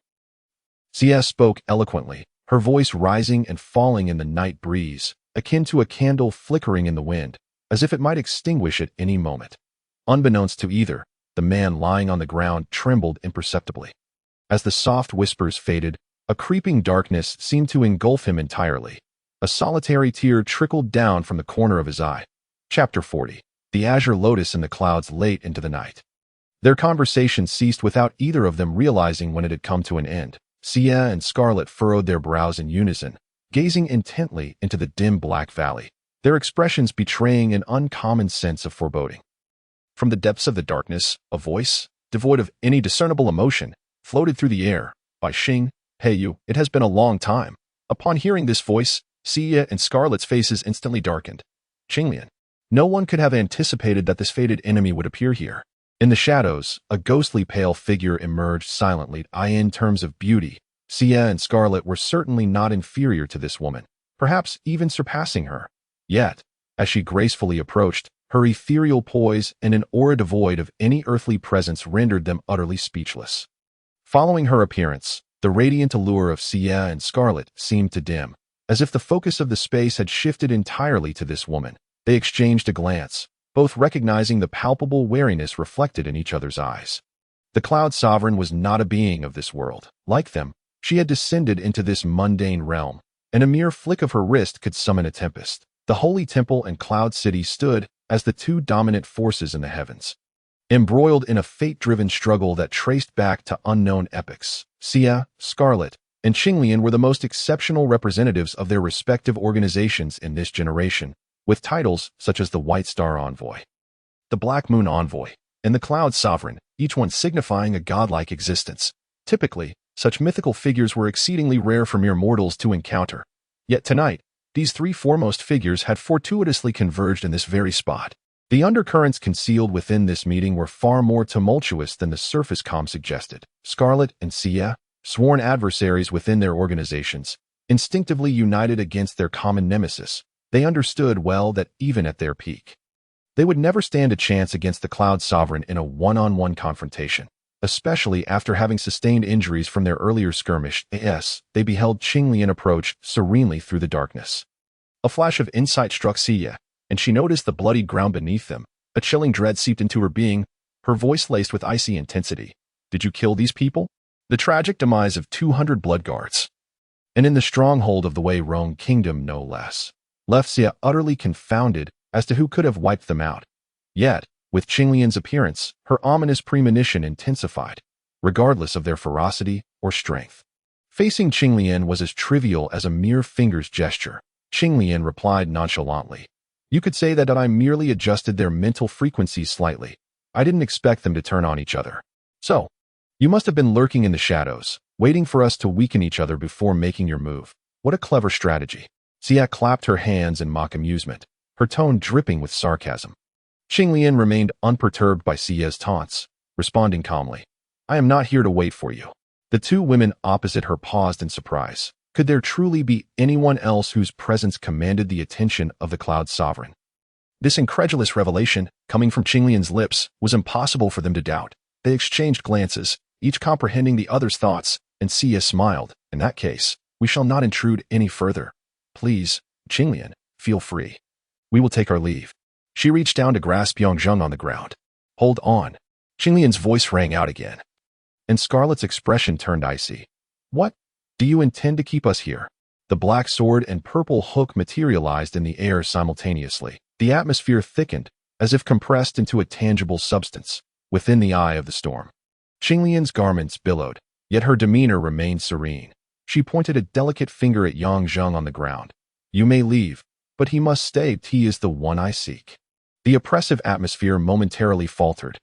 Sia spoke eloquently, her voice rising and falling in the night breeze, akin to a candle flickering in the wind, as if it might extinguish at any moment. Unbeknownst to either, the man lying on the ground trembled imperceptibly. As the soft whispers faded, a creeping darkness seemed to engulf him entirely. A solitary tear trickled down from the corner of his eye. Chapter 40. The azure lotus in the clouds late into the night. Their conversation ceased without either of them realizing when it had come to an end. Sia and Scarlet furrowed their brows in unison, gazing intently into the dim black valley, their expressions betraying an uncommon sense of foreboding. From the depths of the darkness, a voice, devoid of any discernible emotion, floated through the air. "By Xing, Peiyu, it has been a long time." Upon hearing this voice, Sia and Scarlet's faces instantly darkened. Qinglian. No one could have anticipated that this fated enemy would appear here. In the shadows, a ghostly pale figure emerged silently. In terms of beauty, Sia and Scarlet were certainly not inferior to this woman, perhaps even surpassing her. Yet, as she gracefully approached, her ethereal poise and an aura devoid of any earthly presence rendered them utterly speechless. Following her appearance, the radiant allure of Sia and Scarlet seemed to dim, as if the focus of the space had shifted entirely to this woman. They exchanged a glance, both recognizing the palpable wariness reflected in each other's eyes. The Cloud Sovereign was not a being of this world. Like them, she had descended into this mundane realm, and a mere flick of her wrist could summon a tempest. The Holy Temple and Cloud City stood as the two dominant forces in the heavens, embroiled in a fate-driven struggle that traced back to unknown epochs. Sia, Scarlet, and Qinglian were the most exceptional representatives of their respective organizations in this generation, with titles such as the White Star Envoy, the Black Moon Envoy, and the Cloud Sovereign, each one signifying a godlike existence. Typically, such mythical figures were exceedingly rare for mere mortals to encounter. Yet tonight, these three foremost figures had fortuitously converged in this very spot. The undercurrents concealed within this meeting were far more tumultuous than the surface comm suggested. Scarlet and Sia, sworn adversaries within their organizations, instinctively united against their common nemesis. They understood well that even at their peak, they would never stand a chance against the Cloud Sovereign in a one-on-one confrontation, especially after having sustained injuries from their earlier skirmish. They beheld Qinglian approach serenely through the darkness. A flash of insight struck Sia, and she noticed the bloodied ground beneath them. A chilling dread seeped into her being, her voice laced with icy intensity. "Did you kill these people?" The tragic demise of 200 blood guards, and in the stronghold of the Wei Rong Kingdom no less, left Sia utterly confounded as to who could have wiped them out. Yet, with Qinglian's appearance, her ominous premonition intensified, regardless of their ferocity or strength. Facing Qinglian was as trivial as a mere finger's gesture. Qinglian replied nonchalantly, "You could say that I merely adjusted their mental frequencies slightly. I didn't expect them to turn on each other. So, you must have been lurking in the shadows, waiting for us to weaken each other before making your move. What a clever strategy." Sia clapped her hands in mock amusement, her tone dripping with sarcasm. Qinglian remained unperturbed by Sia's taunts, responding calmly, I am not here to wait for you. The two women opposite her paused in surprise. Could there truly be anyone else whose presence commanded the attention of the Cloud Sovereign? This incredulous revelation, coming from Qinglian's lips, was impossible for them to doubt. They exchanged glances, each comprehending the other's thoughts, and Xie smiled. In that case, we shall not intrude any further. Please, Qinglian, feel free. We will take our leave. She reached down to grasp Yongzheng on the ground. Hold on. Qinglian's voice rang out again, and Scarlet's expression turned icy. What? Do you intend to keep us here? The black sword and purple hook materialized in the air simultaneously. The atmosphere thickened, as if compressed into a tangible substance, within the eye of the storm. Qinglian's garments billowed, yet her demeanor remained serene. She pointed a delicate finger at Yongzheng on the ground. You may leave, but he must stay. He is the one I seek. The oppressive atmosphere momentarily faltered,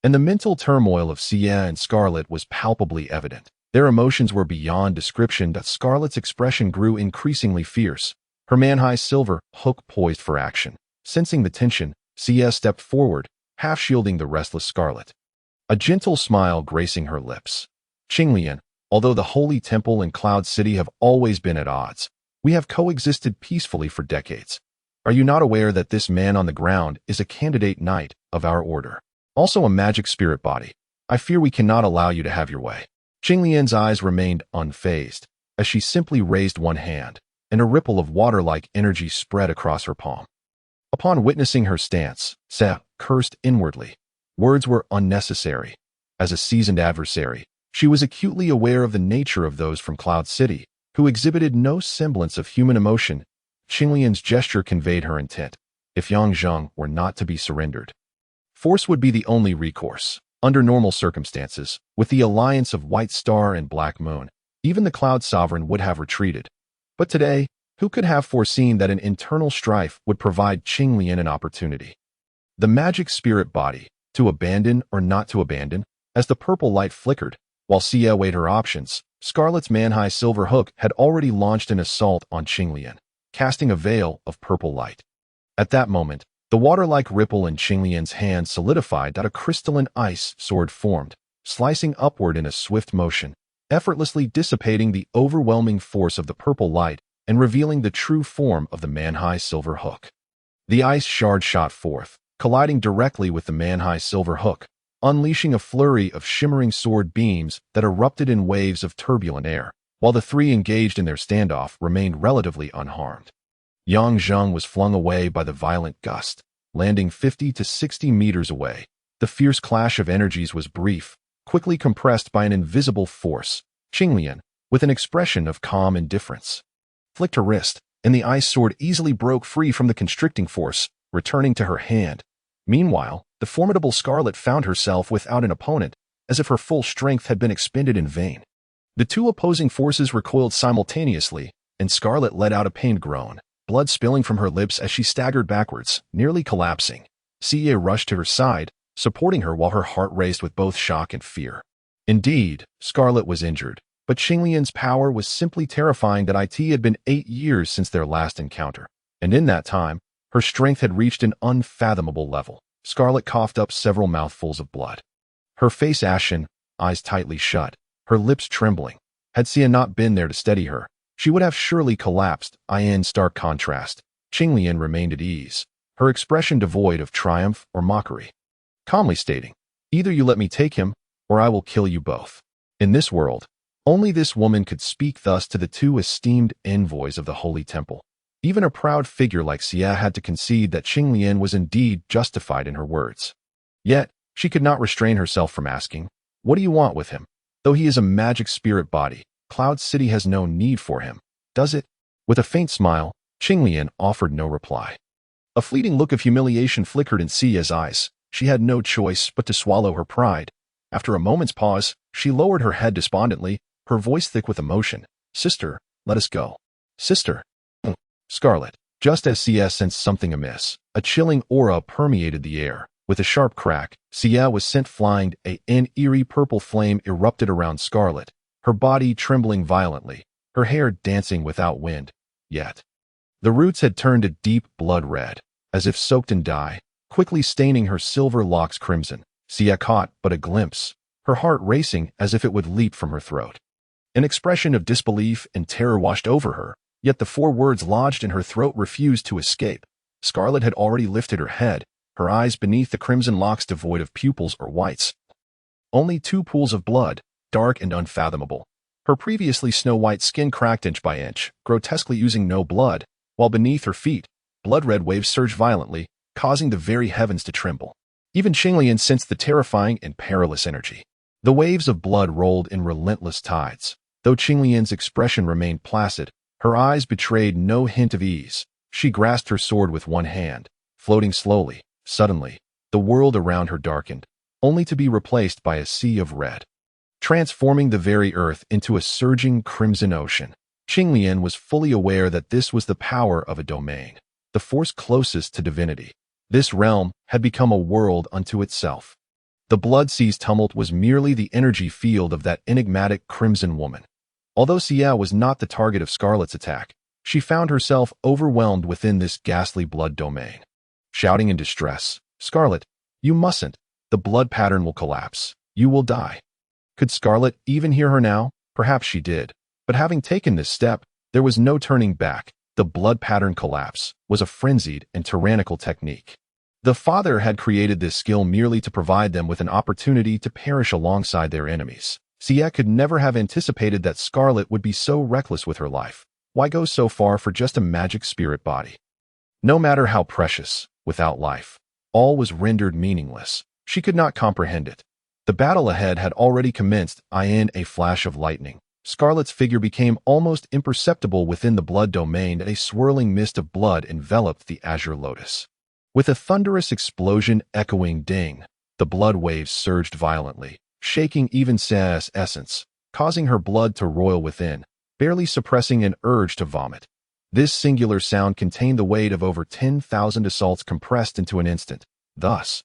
and the mental turmoil of Xie and Scarlet was palpably evident. Their emotions were beyond description. Scarlet's expression grew increasingly fierce, her man-high silver hook poised for action. Sensing the tension, Xie stepped forward, half shielding the restless Scarlet. A gentle smile gracing her lips. Qinglian, although the Holy Temple and Cloud City have always been at odds, we have coexisted peacefully for decades. Are you not aware that this man on the ground is a candidate knight of our order? Also a magic spirit body. I fear we cannot allow you to have your way. Qinglian's eyes remained unfazed, as she simply raised one hand, and a ripple of water-like energy spread across her palm. Upon witnessing her stance, Xie cursed inwardly. Words were unnecessary. As a seasoned adversary, she was acutely aware of the nature of those from Cloud City, who exhibited no semblance of human emotion. Qinglian's gesture conveyed her intent. If Yongzheng were not to be surrendered, force would be the only recourse. Under normal circumstances, with the alliance of White Star and Black Moon, even the Cloud Sovereign would have retreated. But today, who could have foreseen that an internal strife would provide Qinglian an opportunity? The magic spirit body, to abandon or not to abandon, as the purple light flickered, while Xie weighed her options, Scarlet's man-high silver hook had already launched an assault on Qinglian, casting a veil of purple light. At that moment, the water-like ripple in Qinglian's hand solidified that a crystalline ice sword formed, slicing upward in a swift motion, effortlessly dissipating the overwhelming force of the purple light and revealing the true form of the man-high silver hook. The ice shard shot forth, colliding directly with the man-high silver hook, unleashing a flurry of shimmering sword beams that erupted in waves of turbulent air, while the three engaged in their standoff remained relatively unharmed. Yongzheng was flung away by the violent gust, landing 50 to 60 meters away. The fierce clash of energies was brief, quickly compressed by an invisible force. Qinglian, with an expression of calm indifference, flicked her wrist, and the ice sword easily broke free from the constricting force, returning to her hand. Meanwhile, the formidable Scarlet found herself without an opponent, as if her full strength had been expended in vain. The two opposing forces recoiled simultaneously, and Scarlet let out a pained groan, blood spilling from her lips as she staggered backwards, nearly collapsing. Xie rushed to her side, supporting her while her heart raced with both shock and fear. Indeed, Scarlet was injured, but Qinglian's power was simply terrifying. It had been 8 years since their last encounter, and in that time, her strength had reached an unfathomable level. Scarlet coughed up several mouthfuls of blood. Her face ashen, eyes tightly shut, her lips trembling. Had Xie not been there to steady her, she would have surely collapsed. In stark contrast, Qinglian remained at ease, her expression devoid of triumph or mockery, calmly stating, "Either you let me take him, or I will kill you both." In this world, only this woman could speak thus to the two esteemed envoys of the Holy Temple. Even a proud figure like Xie had to concede that Qinglian was indeed justified in her words. Yet, she could not restrain herself from asking, "What do you want with him? Though he is a magic spirit body, Cloud City has no need for him, does it?" With a faint smile, Qinglian offered no reply. A fleeting look of humiliation flickered in Xie's eyes. She had no choice but to swallow her pride. After a moment's pause, she lowered her head despondently, her voice thick with emotion. "Sister, let us go." "Sister?" Scarlet. Just as Xie sensed something amiss, a chilling aura permeated the air. With a sharp crack, Xie was sent flying. An eerie purple flame erupted around Scarlet, her body trembling violently, her hair dancing without wind. Yet, the roots had turned a deep blood red, as if soaked in dye, quickly staining her silver locks crimson. Xie caught but a glimpse her heart racing as if it would leap from her throat. An expression of disbelief and terror washed over her, yet the four words lodged in her throat refused to escape. Scarlet had already lifted her head, her eyes beneath the crimson locks devoid of pupils or whites. Only two pools of blood, dark and unfathomable. Her previously snow-white skin cracked inch by inch, grotesquely oozing no blood, while beneath her feet, blood-red waves surged violently, causing the very heavens to tremble. Even Qinglian sensed the terrifying and perilous energy. The waves of blood rolled in relentless tides. Though Qinglian's expression remained placid, her eyes betrayed no hint of ease. She grasped her sword with one hand, floating slowly. Suddenly, the world around her darkened, only to be replaced by a sea of red, transforming the very earth into a surging crimson ocean. Qinglian was fully aware that this was the power of a domain, the force closest to divinity. This realm had become a world unto itself. The blood sea's tumult was merely the energy field of that enigmatic crimson woman. Although Xia was not the target of Scarlet's attack, she found herself overwhelmed within this ghastly blood domain. Shouting in distress, "Scarlet, you mustn't. The blood pattern will collapse. You will die." Could Scarlet even hear her now? Perhaps she did. But having taken this step, there was no turning back. The blood pattern collapse was a frenzied and tyrannical technique. The father had created this skill merely to provide them with an opportunity to perish alongside their enemies. Xia could never have anticipated that Scarlet would be so reckless with her life. Why go so far for just a magic spirit body? No matter how precious, without life, all was rendered meaningless. She could not comprehend it. The battle ahead had already commenced. In a flash of lightning, Scarlet's figure became almost imperceptible within the blood domain, and a swirling mist of blood enveloped the azure lotus. With a thunderous explosion echoing ding, the blood waves surged violently, shaking even Xia's essence, causing her blood to roil within, barely suppressing an urge to vomit. This singular sound contained the weight of over 10,000 assaults compressed into an instant. Thus,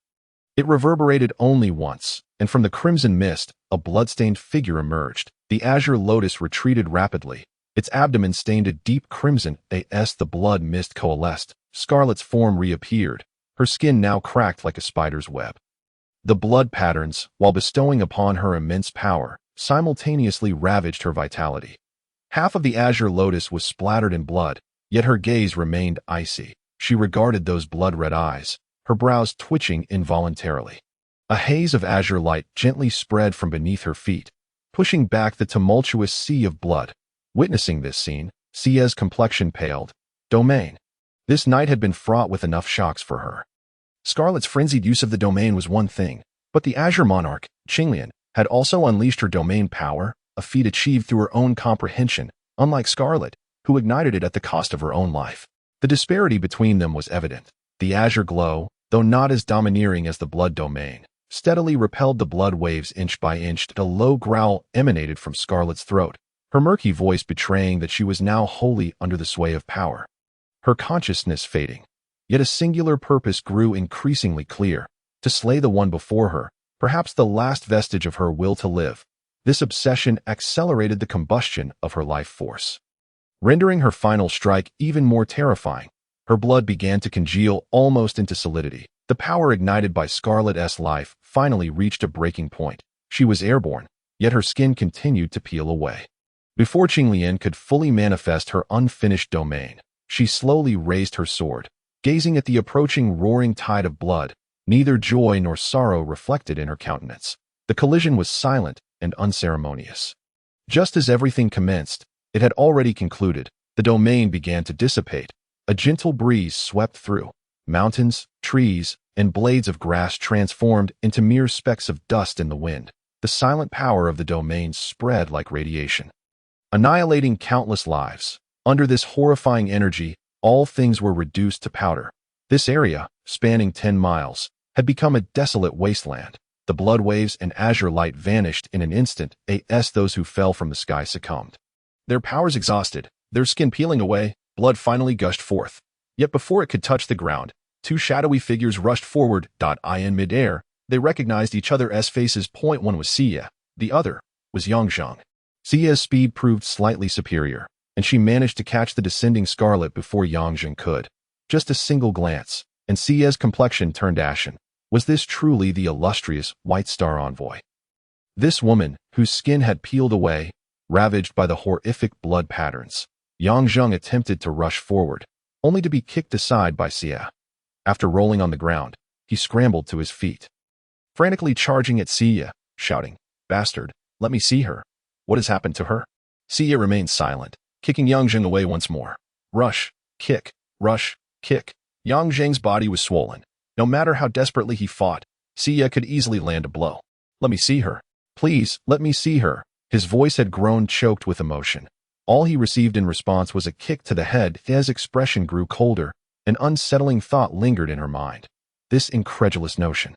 it reverberated only once, and from the crimson mist, a blood-stained figure emerged. The azure lotus retreated rapidly, its abdomen stained a deep crimson. As the blood mist coalesced, Scarlet's form reappeared, her skin now cracked like a spider's web. The blood patterns, while bestowing upon her immense power, simultaneously ravaged her vitality. Half of the azure lotus was splattered in blood, yet her gaze remained icy. She regarded those blood-red eyes, her brows twitching involuntarily. A haze of azure light gently spread from beneath her feet, pushing back the tumultuous sea of blood. Witnessing this scene, Xia's complexion paled. Domain. This night had been fraught with enough shocks for her. Scarlet's frenzied use of the domain was one thing, but the Azure Monarch, Qinglian, had also unleashed her domain power, a feat achieved through her own comprehension, unlike Scarlet, who ignited it at the cost of her own life. The disparity between them was evident. The azure glow, though not as domineering as the blood domain, steadily repelled the blood waves inch by inch. A low growl emanated from Scarlet's throat, her murky voice betraying that she was now wholly under the sway of power. Her consciousness fading, yet a singular purpose grew increasingly clear: to slay the one before her, perhaps the last vestige of her will to live. This obsession accelerated the combustion of her life force, rendering her final strike even more terrifying. Her blood began to congeal almost into solidity. The power ignited by Scarlet's life finally reached a breaking point. She was airborne, yet her skin continued to peel away. Before Qinglian could fully manifest her unfinished domain, she slowly raised her sword, gazing at the approaching roaring tide of blood, neither joy nor sorrow reflected in her countenance. The collision was silent and unceremonious. Just as everything commenced, it had already concluded. The domain began to dissipate. A gentle breeze swept through. Mountains, trees, and blades of grass transformed into mere specks of dust in the wind. The silent power of the domain spread like radiation, annihilating countless lives. Under this horrifying energy, all things were reduced to powder. This area, spanning 10 miles, had become a desolate wasteland. The blood waves and azure light vanished in an instant. Those who fell from the sky succumbed, their powers exhausted, their skin peeling away. Blood finally gushed forth. Yet before it could touch the ground, two shadowy figures rushed forward. In midair, they recognized each other's faces. One was Xia, the other was Yangzheng. Xia's speed proved slightly superior, and she managed to catch the descending Scarlet before Yangzheng could. Just a single glance, and Xia's complexion turned ashen. Was this truly the illustrious White Star envoy? This woman, whose skin had peeled away, ravaged by the horrific blood patterns. Yang Zheng attempted to rush forward, only to be kicked aside by Xia. After rolling on the ground, he scrambled to his feet, frantically charging at Xia, shouting, "Bastard, let me see her. What has happened to her?" Xia remained silent, kicking Yang Zheng away once more. Rush, kick, rush, kick. Yang Zheng's body was swollen. No matter how desperately he fought, Xia could easily land a blow. "Let me see her. Please, let me see her." His voice had grown choked with emotion. All he received in response was a kick to the head. Xia's expression grew colder. An unsettling thought lingered in her mind. This incredulous notion.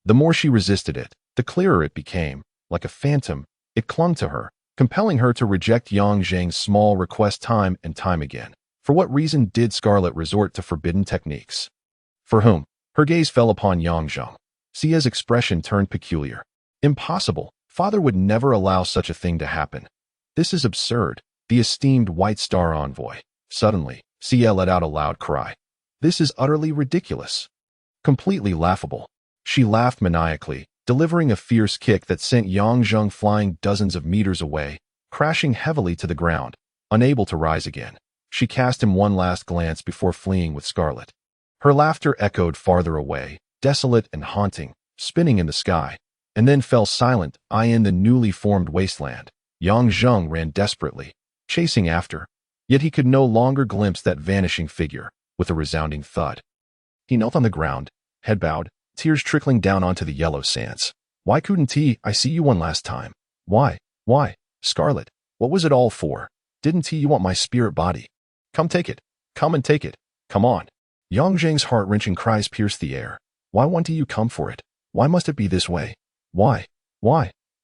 The more she resisted it, the clearer it became. Like a phantom, it clung to her, compelling her to reject Yang Zheng's small request time and time again. For what reason did Scarlet resort to forbidden techniques? For whom? Her gaze fell upon Yang Zheng. Xia's expression turned peculiar. Impossible. Father would never allow such a thing to happen. This is absurd. The esteemed White Star envoy. Suddenly, Xia let out a loud cry. This is utterly ridiculous. Completely laughable. She laughed maniacally, delivering a fierce kick that sent Yang Zheng flying dozens of meters away, crashing heavily to the ground, unable to rise again. She cast him one last glance before fleeing with Scarlet. Her laughter echoed farther away, desolate and haunting, spinning in the sky, and then fell silent, in the newly formed wasteland. Yang Zheng ran desperately, chasing after, yet he could no longer glimpse that vanishing figure. With a resounding thud, he knelt on the ground, head bowed, tears trickling down onto the yellow sands. "Why couldn't I see you one last time? Why, Scarlet, what was it all for? Didn't you want my spirit body? Come take it, come and take it, come on." Yang Zheng's heart-wrenching cries pierced the air. "Why won't you come for it? Why must it be this way? Why?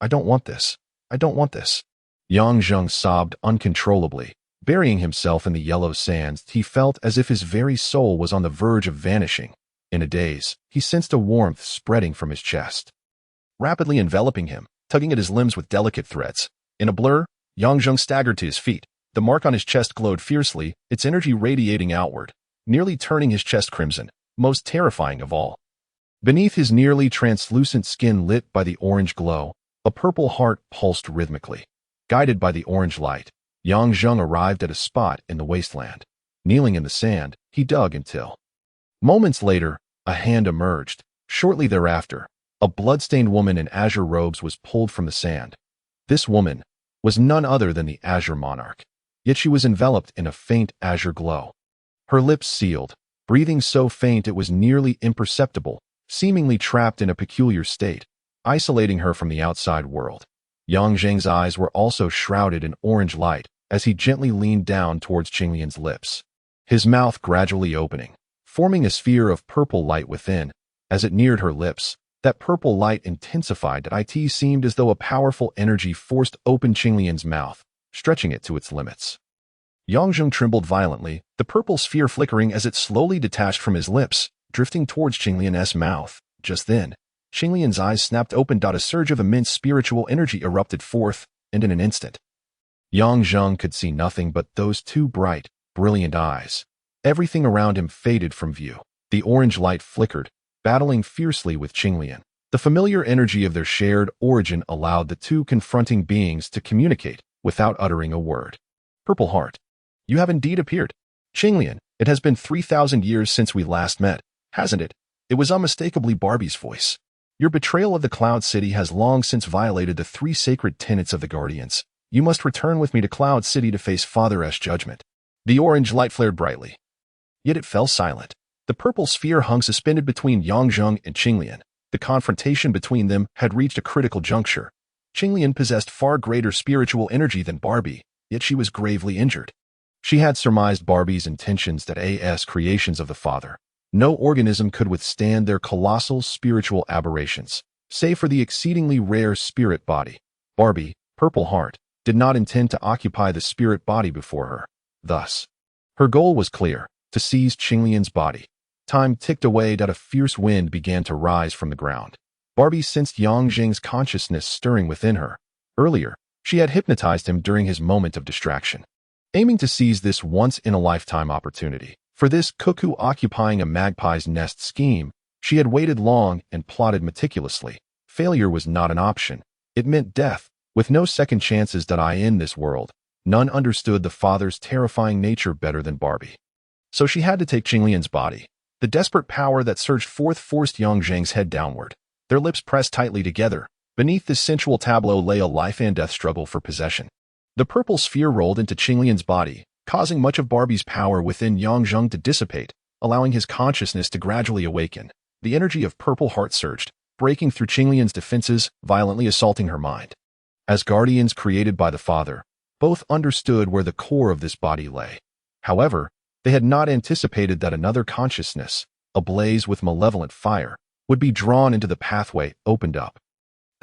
I don't want this. I don't want this." Yang Zheng sobbed uncontrollably. Burying himself in the yellow sands, he felt as if his very soul was on the verge of vanishing. In a daze, he sensed a warmth spreading from his chest, rapidly enveloping him, tugging at his limbs with delicate threads. In a blur, Yang Zheng staggered to his feet. The mark on his chest glowed fiercely, its energy radiating outward, nearly turning his chest crimson, most terrifying of all. Beneath his nearly translucent skin lit by the orange glow, a purple heart pulsed rhythmically. Guided by the orange light, Yang Zheng arrived at a spot in the wasteland. Kneeling in the sand, he dug until... Moments later, a hand emerged. Shortly thereafter, a blood-stained woman in azure robes was pulled from the sand. This woman was none other than the Azure Monarch, yet she was enveloped in a faint azure glow. Her lips sealed, breathing so faint it was nearly imperceptible, seemingly trapped in a peculiar state, isolating her from the outside world. Yang Zheng's eyes were also shrouded in orange light as he gently leaned down towards Qinglian's lips, his mouth gradually opening, forming a sphere of purple light within. As it neared her lips, that purple light intensified. It seemed as though a powerful energy forced open Qinglian's mouth, stretching it to its limits. Yang Zheng trembled violently, the purple sphere flickering as it slowly detached from his lips, drifting towards Qinglian's mouth. Just then, Qinglian's eyes snapped open. A surge of immense spiritual energy erupted forth, and in an instant, Yang Zheng could see nothing but those two bright, brilliant eyes. Everything around him faded from view. The orange light flickered, battling fiercely with Qinglian. The familiar energy of their shared origin allowed the two confronting beings to communicate without uttering a word. "Purple Heart, you have indeed appeared. Qinglian, it has been 3,000 years since we last met, hasn't it?" It was unmistakably Barbie's voice. "Your betrayal of the Cloud City has long since violated the 3 sacred tenets of the Guardians. You must return with me to Cloud City to face Father's judgment." The orange light flared brightly. Yet it fell silent. The purple sphere hung suspended between Yang Zheng and Qinglian. The confrontation between them had reached a critical juncture. Qinglian possessed far greater spiritual energy than Barbie, yet she was gravely injured. She had surmised Barbie's intentions as creations of the Father. No organism could withstand their colossal spiritual aberrations, save for the exceedingly rare spirit body. Barbie, Purple Heart, did not intend to occupy the spirit body before her. Thus, her goal was clear: to seize Qinglian's body. Time ticked away. A fierce wind began to rise from the ground. Barbie sensed Yang Zheng's consciousness stirring within her. Earlier, she had hypnotized him during his moment of distraction. Aiming to seize this once-in-a-lifetime opportunity, for this cuckoo occupying a magpie's nest scheme, she had waited long and plotted meticulously. Failure was not an option. It meant death, with no second chances in this world. None understood the father's terrifying nature better than Barbie. So she had to take Qinglian's body. The desperate power that surged forth forced Yang Zheng's head downward. Their lips pressed tightly together. Beneath this sensual tableau lay a life-and-death struggle for possession. The purple sphere rolled into Qinglian's body, causing much of Barbie's power within Yang Zheng to dissipate, allowing his consciousness to gradually awaken. The energy of Purple Heart surged, breaking through Qinglian's defenses, violently assaulting her mind. As guardians created by the father, both understood where the core of this body lay. However, they had not anticipated that another consciousness, ablaze with malevolent fire, would be drawn into the pathway opened up.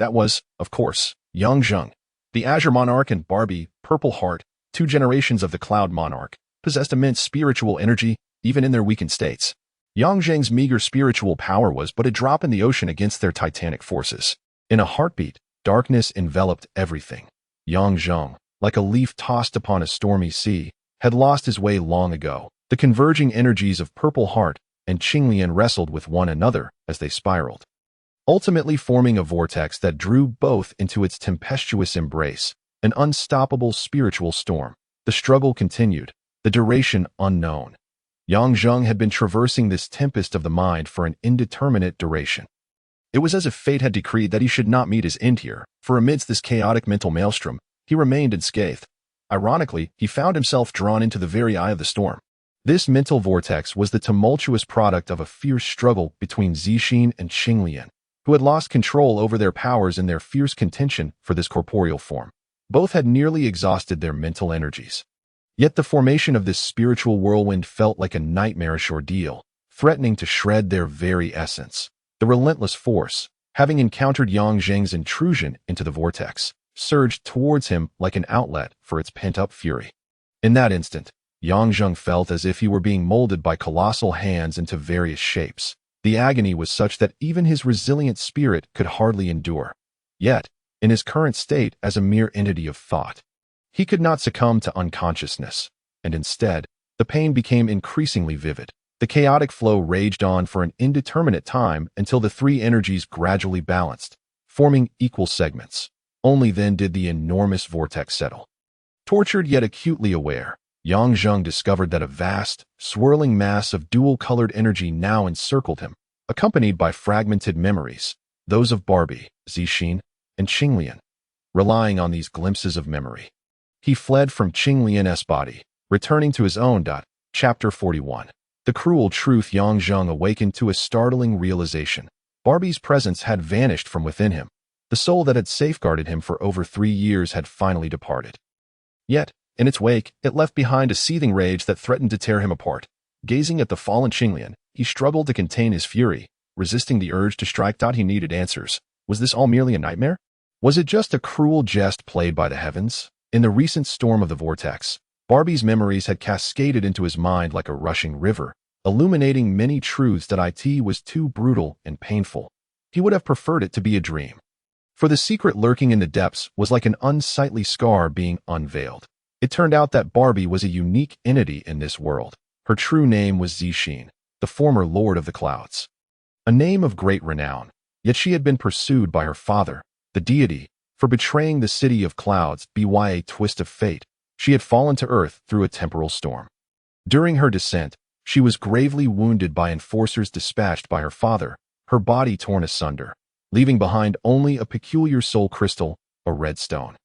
That was, of course, Yang Zheng. The Azure Monarch and Barbie, Purple Heart, 2 generations of the Cloud Monarch, possessed immense spiritual energy, even in their weakened states. Yang Zheng's meager spiritual power was but a drop in the ocean against their titanic forces. In a heartbeat, darkness enveloped everything. Yang Zheng, like a leaf tossed upon a stormy sea, had lost his way long ago. The converging energies of Purple Heart and Qinglian wrestled with one another as they spiraled, ultimately forming a vortex that drew both into its tempestuous embrace, an unstoppable spiritual storm. The struggle continued, the duration unknown. Yang Zheng had been traversing this tempest of the mind for an indeterminate duration. It was as if fate had decreed that he should not meet his end here, for amidst this chaotic mental maelstrom, he remained unscathed. Ironically, he found himself drawn into the very eye of the storm. This mental vortex was the tumultuous product of a fierce struggle between Zixin and Qinglian, who had lost control over their powers in their fierce contention for this corporeal form. Both had nearly exhausted their mental energies. Yet the formation of this spiritual whirlwind felt like a nightmarish ordeal, threatening to shred their very essence. The relentless force, having encountered Yang Zheng's intrusion into the vortex, surged towards him like an outlet for its pent-up fury. In that instant, Yang Zheng felt as if he were being molded by colossal hands into various shapes. The agony was such that even his resilient spirit could hardly endure. Yet, in his current state as a mere entity of thought, he could not succumb to unconsciousness, and instead, the pain became increasingly vivid. The chaotic flow raged on for an indeterminate time until the 3 energies gradually balanced, forming equal segments. Only then did the enormous vortex settle. Tortured yet acutely aware, Yang Zheng discovered that a vast, swirling mass of dual-colored energy now encircled him, accompanied by fragmented memories, those of Barbie, Zixin, and Qinglian. Relying on these glimpses of memory, he fled from Qinglian's body, returning to his own. Chapter 41. The cruel truth. Yang Zheng awakened to a startling realization. Barbie's presence had vanished from within him. The soul that had safeguarded him for over 3 years had finally departed. Yet, in its wake, it left behind a seething rage that threatened to tear him apart. Gazing at the fallen Qinglian, he struggled to contain his fury, resisting the urge to strike. He needed answers. Was this all merely a nightmare? Was it just a cruel jest played by the heavens? In the recent storm of the vortex, Barbie's memories had cascaded into his mind like a rushing river, illuminating many truths that it was too brutal and painful. He would have preferred it to be a dream. For the secret lurking in the depths was like an unsightly scar being unveiled. It turned out that Barbie was a unique entity in this world. Her true name was Zixin, the former Lord of the Clouds. A name of great renown, yet she had been pursued by her father, the deity, for betraying the city of clouds. By a twist of fate, she had fallen to earth through a temporal storm. During her descent, she was gravely wounded by enforcers dispatched by her father, her body torn asunder, leaving behind only a peculiar soul crystal, a red stone.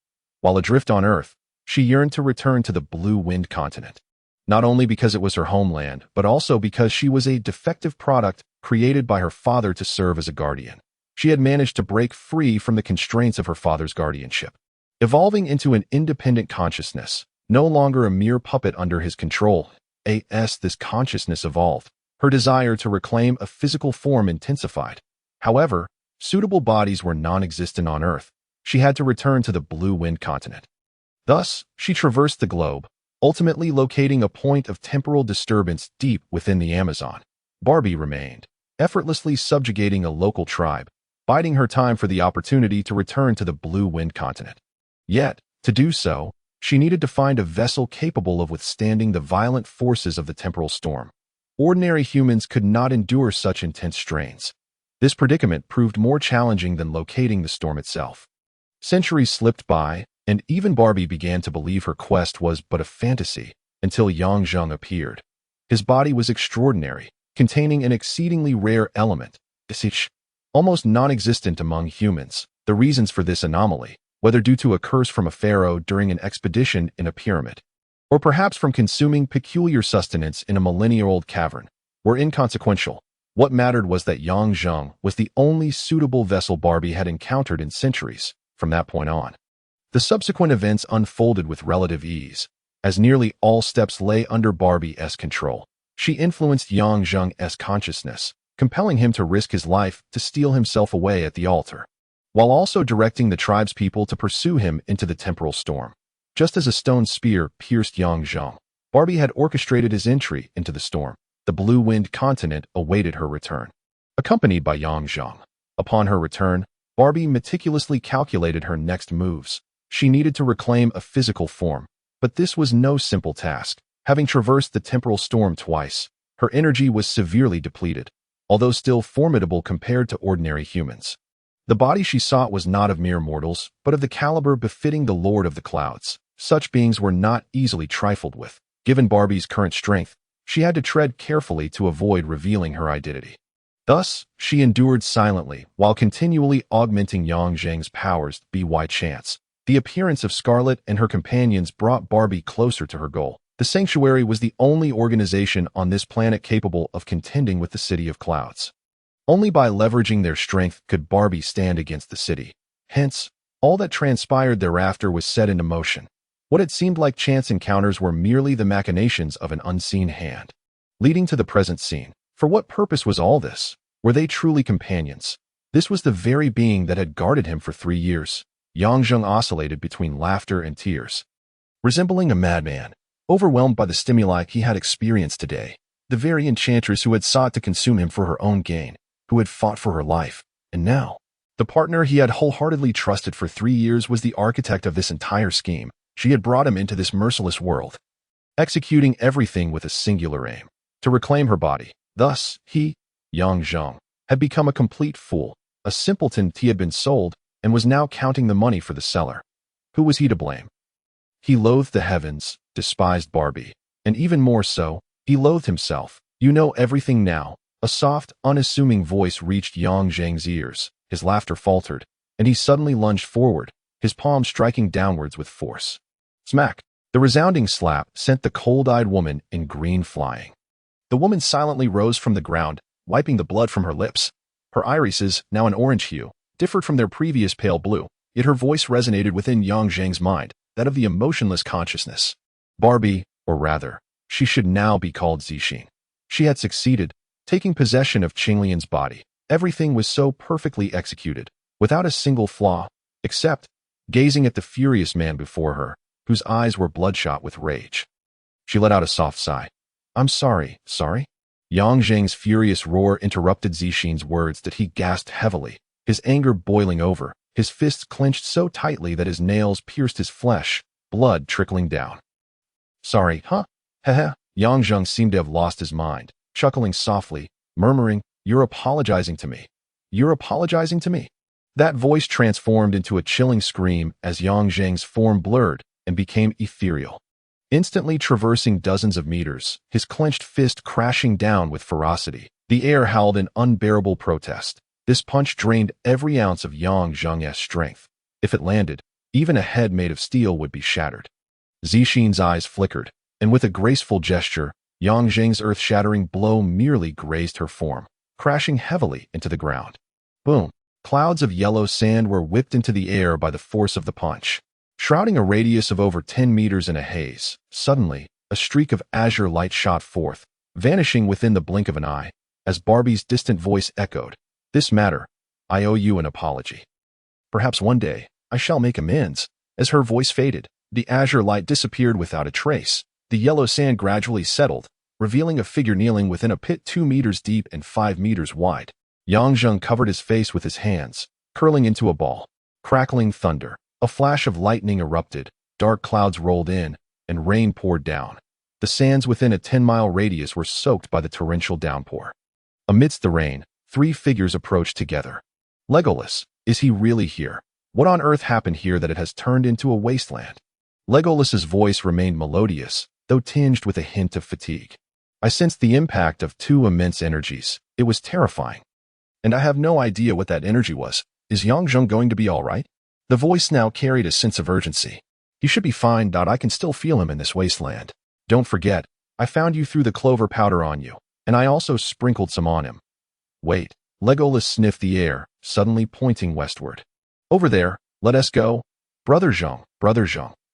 While adrift on Earth, she yearned to return to the Blue Wind continent, not only because it was her homeland, but also because she was a defective product created by her father to serve as a guardian. She had managed to break free from the constraints of her father's guardianship, evolving into an independent consciousness, no longer a mere puppet under his control. As this consciousness evolved, her desire to reclaim a physical form intensified. However, suitable bodies were non-existent on Earth. She had to return to the Blue Wind continent. Thus, she traversed the globe, ultimately locating a point of temporal disturbance deep within the Amazon. Barbie remained, effortlessly subjugating a local tribe, biding her time for the opportunity to return to the Blue Wind continent. Yet, to do so, she needed to find a vessel capable of withstanding the violent forces of the temporal storm. Ordinary humans could not endure such intense strains. This predicament proved more challenging than locating the storm itself. Centuries slipped by, and even Barbie began to believe her quest was but a fantasy until Yang Zheng appeared. His body was extraordinary, containing an exceedingly rare element, decisive, almost non-existent among humans. The reasons for this anomaly, whether due to a curse from a pharaoh during an expedition in a pyramid, or perhaps from consuming peculiar sustenance in a millennia-old cavern, were inconsequential. What mattered was that Yang Zheng was the only suitable vessel Barbie had encountered in centuries. From that point on, the subsequent events unfolded with relative ease, as nearly all steps lay under Barbie's control. She influenced Yang Zheng's consciousness, compelling him to risk his life to steal himself away at the altar, while also directing the tribespeople to pursue him into the temporal storm. Just as a stone spear pierced Yang Zheng, Barbie had orchestrated his entry into the storm. The blue-wind continent awaited her return, accompanied by Yang Zheng. Upon her return, Barbie meticulously calculated her next moves. She needed to reclaim a physical form, but this was no simple task. Having traversed the temporal storm twice, her energy was severely depleted, although still formidable compared to ordinary humans. The body she sought was not of mere mortals, but of the caliber befitting the Lord of the Clouds. Such beings were not easily trifled with. Given Barbie's current strength, she had to tread carefully to avoid revealing her identity. Thus, she endured silently while continually augmenting Yang Zheng's powers by chance. The appearance of Scarlet and her companions brought Barbie closer to her goal. The Sanctuary was the only organization on this planet capable of contending with the City of Clouds. Only by leveraging their strength could Barbie stand against the city. Hence, all that transpired thereafter was set into motion. What had seemed like chance encounters were merely the machinations of an unseen hand, leading to the present scene. For what purpose was all this? Were they truly companions? This was the very being that had guarded him for 3 years. Yang Zheng oscillated between laughter and tears, resembling a madman, overwhelmed by the stimuli he had experienced today. The very enchantress who had sought to consume him for her own gain, who had fought for her life, and now, the partner he had wholeheartedly trusted for 3 years was the architect of this entire scheme. She had brought him into this merciless world, executing everything with a singular aim, to reclaim her body. Thus, he, Yang Zheng, had become a complete fool, a simpleton. He had been sold, and was now counting the money for the seller. Who was he to blame? He loathed the heavens, despised Barbie, and even more so, he loathed himself. You know everything now. A soft, unassuming voice reached Yang Zheng's ears. His laughter faltered, and he suddenly lunged forward, his palm striking downwards with force. Smack! The resounding slap sent the cold-eyed woman in green flying. The woman silently rose from the ground, wiping the blood from her lips. Her irises, now an orange hue, differed from their previous pale blue, yet her voice resonated within Yang Zheng's mind, that of the emotionless consciousness. Barbie, or rather, she should now be called Zixin. She had succeeded, taking possession of Qinglian's body. Everything was so perfectly executed, without a single flaw, except gazing at the furious man before her, whose eyes were bloodshot with rage. She let out a soft sigh. I'm sorry. Yang Zheng's furious roar interrupted Zixin's words that he gasped heavily, his anger boiling over, his fists clenched so tightly that his nails pierced his flesh, blood trickling down. Sorry, huh? Heh. Yang Zheng seemed to have lost his mind, chuckling softly, murmuring, You're apologizing to me. You're apologizing to me. That voice transformed into a chilling scream as Yang Zheng's form blurred and became ethereal. Instantly traversing dozens of meters, his clenched fist crashing down with ferocity, the air howled in unbearable protest. This punch drained every ounce of Yang Zheng's strength. If it landed, even a head made of steel would be shattered. Zixin's eyes flickered, and with a graceful gesture, Yang Zheng's earth-shattering blow merely grazed her form, crashing heavily into the ground. Boom! Clouds of yellow sand were whipped into the air by the force of the punch, shrouding a radius of over 10 meters in a haze. Suddenly, a streak of azure light shot forth, vanishing within the blink of an eye, as Barbie's distant voice echoed, This matter, I owe you an apology. Perhaps one day, I shall make amends. As her voice faded, the azure light disappeared without a trace. The yellow sand gradually settled, revealing a figure kneeling within a pit 2 meters deep and 5 meters wide. Yang Zheng covered his face with his hands, curling into a ball. Crackling thunder, a flash of lightning erupted, dark clouds rolled in, and rain poured down. The sands within a 10-mile radius were soaked by the torrential downpour. Amidst the rain, 3 figures approached together. Legolas, is he really here? What on earth happened here that it has turned into a wasteland? Legolas's voice remained melodious, though tinged with a hint of fatigue. I sensed the impact of two immense energies. It was terrifying. And I have no idea what that energy was. Is Yangzheng going to be all right? The voice now carried a sense of urgency. He should be fine. I can still feel him in this wasteland. Don't forget, I found you threw the clover powder on you, and I also sprinkled some on him. Wait, Legolas sniffed the air, suddenly pointing westward. Over there, let us go. Brother Zhang.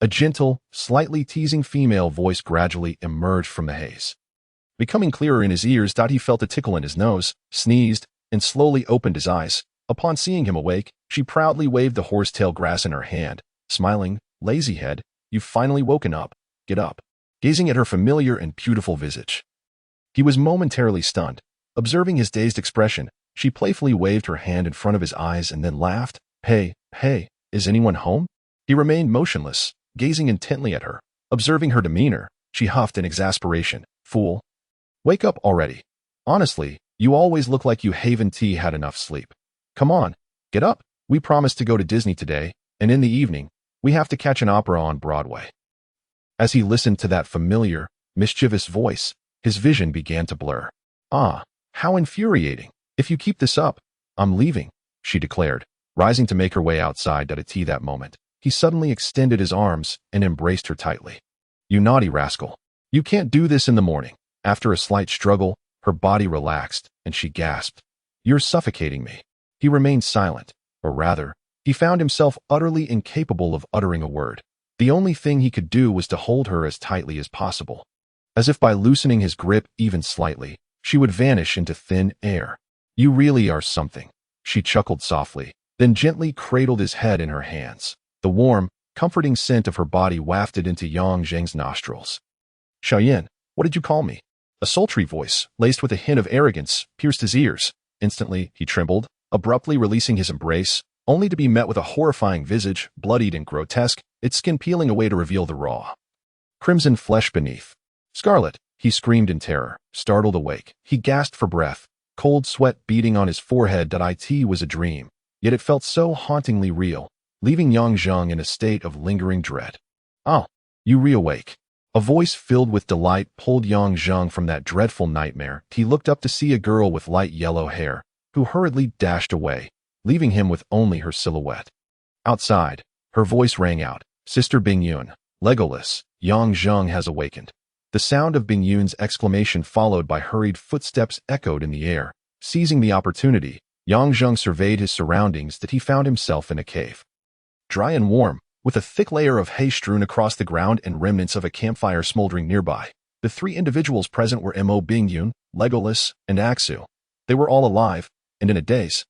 A gentle, slightly teasing female voice gradually emerged from the haze. Becoming clearer in his ears, he felt a tickle in his nose, sneezed, and slowly opened his eyes. Upon seeing him awake, she proudly waved the horsetail grass in her hand, smiling, "Lazy head, you've finally woken up. Get up." Gazing at her familiar and beautiful visage. He was momentarily stunned. Observing his dazed expression, she playfully waved her hand in front of his eyes and then laughed. Hey, is anyone home?" He remained motionless, gazing intently at her. Observing her demeanor, she huffed in exasperation. "Fool. Wake up already. Honestly, you always look like you haven't had enough sleep. Come on, get up. We promised to go to Disney today, and in the evening, we have to catch an opera on Broadway." As he listened to that familiar, mischievous voice, his vision began to blur. "Ah, how infuriating. If you keep this up, I'm leaving," she declared, rising to make her way outside at that moment. He suddenly extended his arms and embraced her tightly. "You naughty rascal. You can't do this in the morning." After a slight struggle, her body relaxed, and she gasped. "You're suffocating me." He remained silent, or rather, he found himself utterly incapable of uttering a word. The only thing he could do was to hold her as tightly as possible. As if by loosening his grip even slightly, she would vanish into thin air. "You really are something." She chuckled softly, then gently cradled his head in her hands. The warm, comforting scent of her body wafted into Yang Zheng's nostrils. "Xiaoyan, what did you call me?" A sultry voice, laced with a hint of arrogance, pierced his ears. Instantly, he trembled, abruptly releasing his embrace, only to be met with a horrifying visage, bloodied and grotesque, its skin peeling away to reveal the raw, crimson flesh beneath. "Scarlet!" He screamed in terror, startled awake. He gasped for breath, cold sweat beading on his forehead. It was a dream, yet it felt so hauntingly real, leaving Yang Zheng in a state of lingering dread. "Ah, you reawake." A voice filled with delight pulled Yang Zheng from that dreadful nightmare. He looked up to see a girl with light yellow hair, who hurriedly dashed away, leaving him with only her silhouette. Outside, her voice rang out. "Sister Bingyun, Legolas, Yang Zheng has awakened." The sound of Bingyun's exclamation followed by hurried footsteps echoed in the air. Seizing the opportunity, Yang Zheng surveyed his surroundings. He found himself in a cave. Dry and warm, with a thick layer of hay strewn across the ground and remnants of a campfire smoldering nearby. The three individuals present were Bingyun, Legolas, and Axu. They were all alive, and in a daze.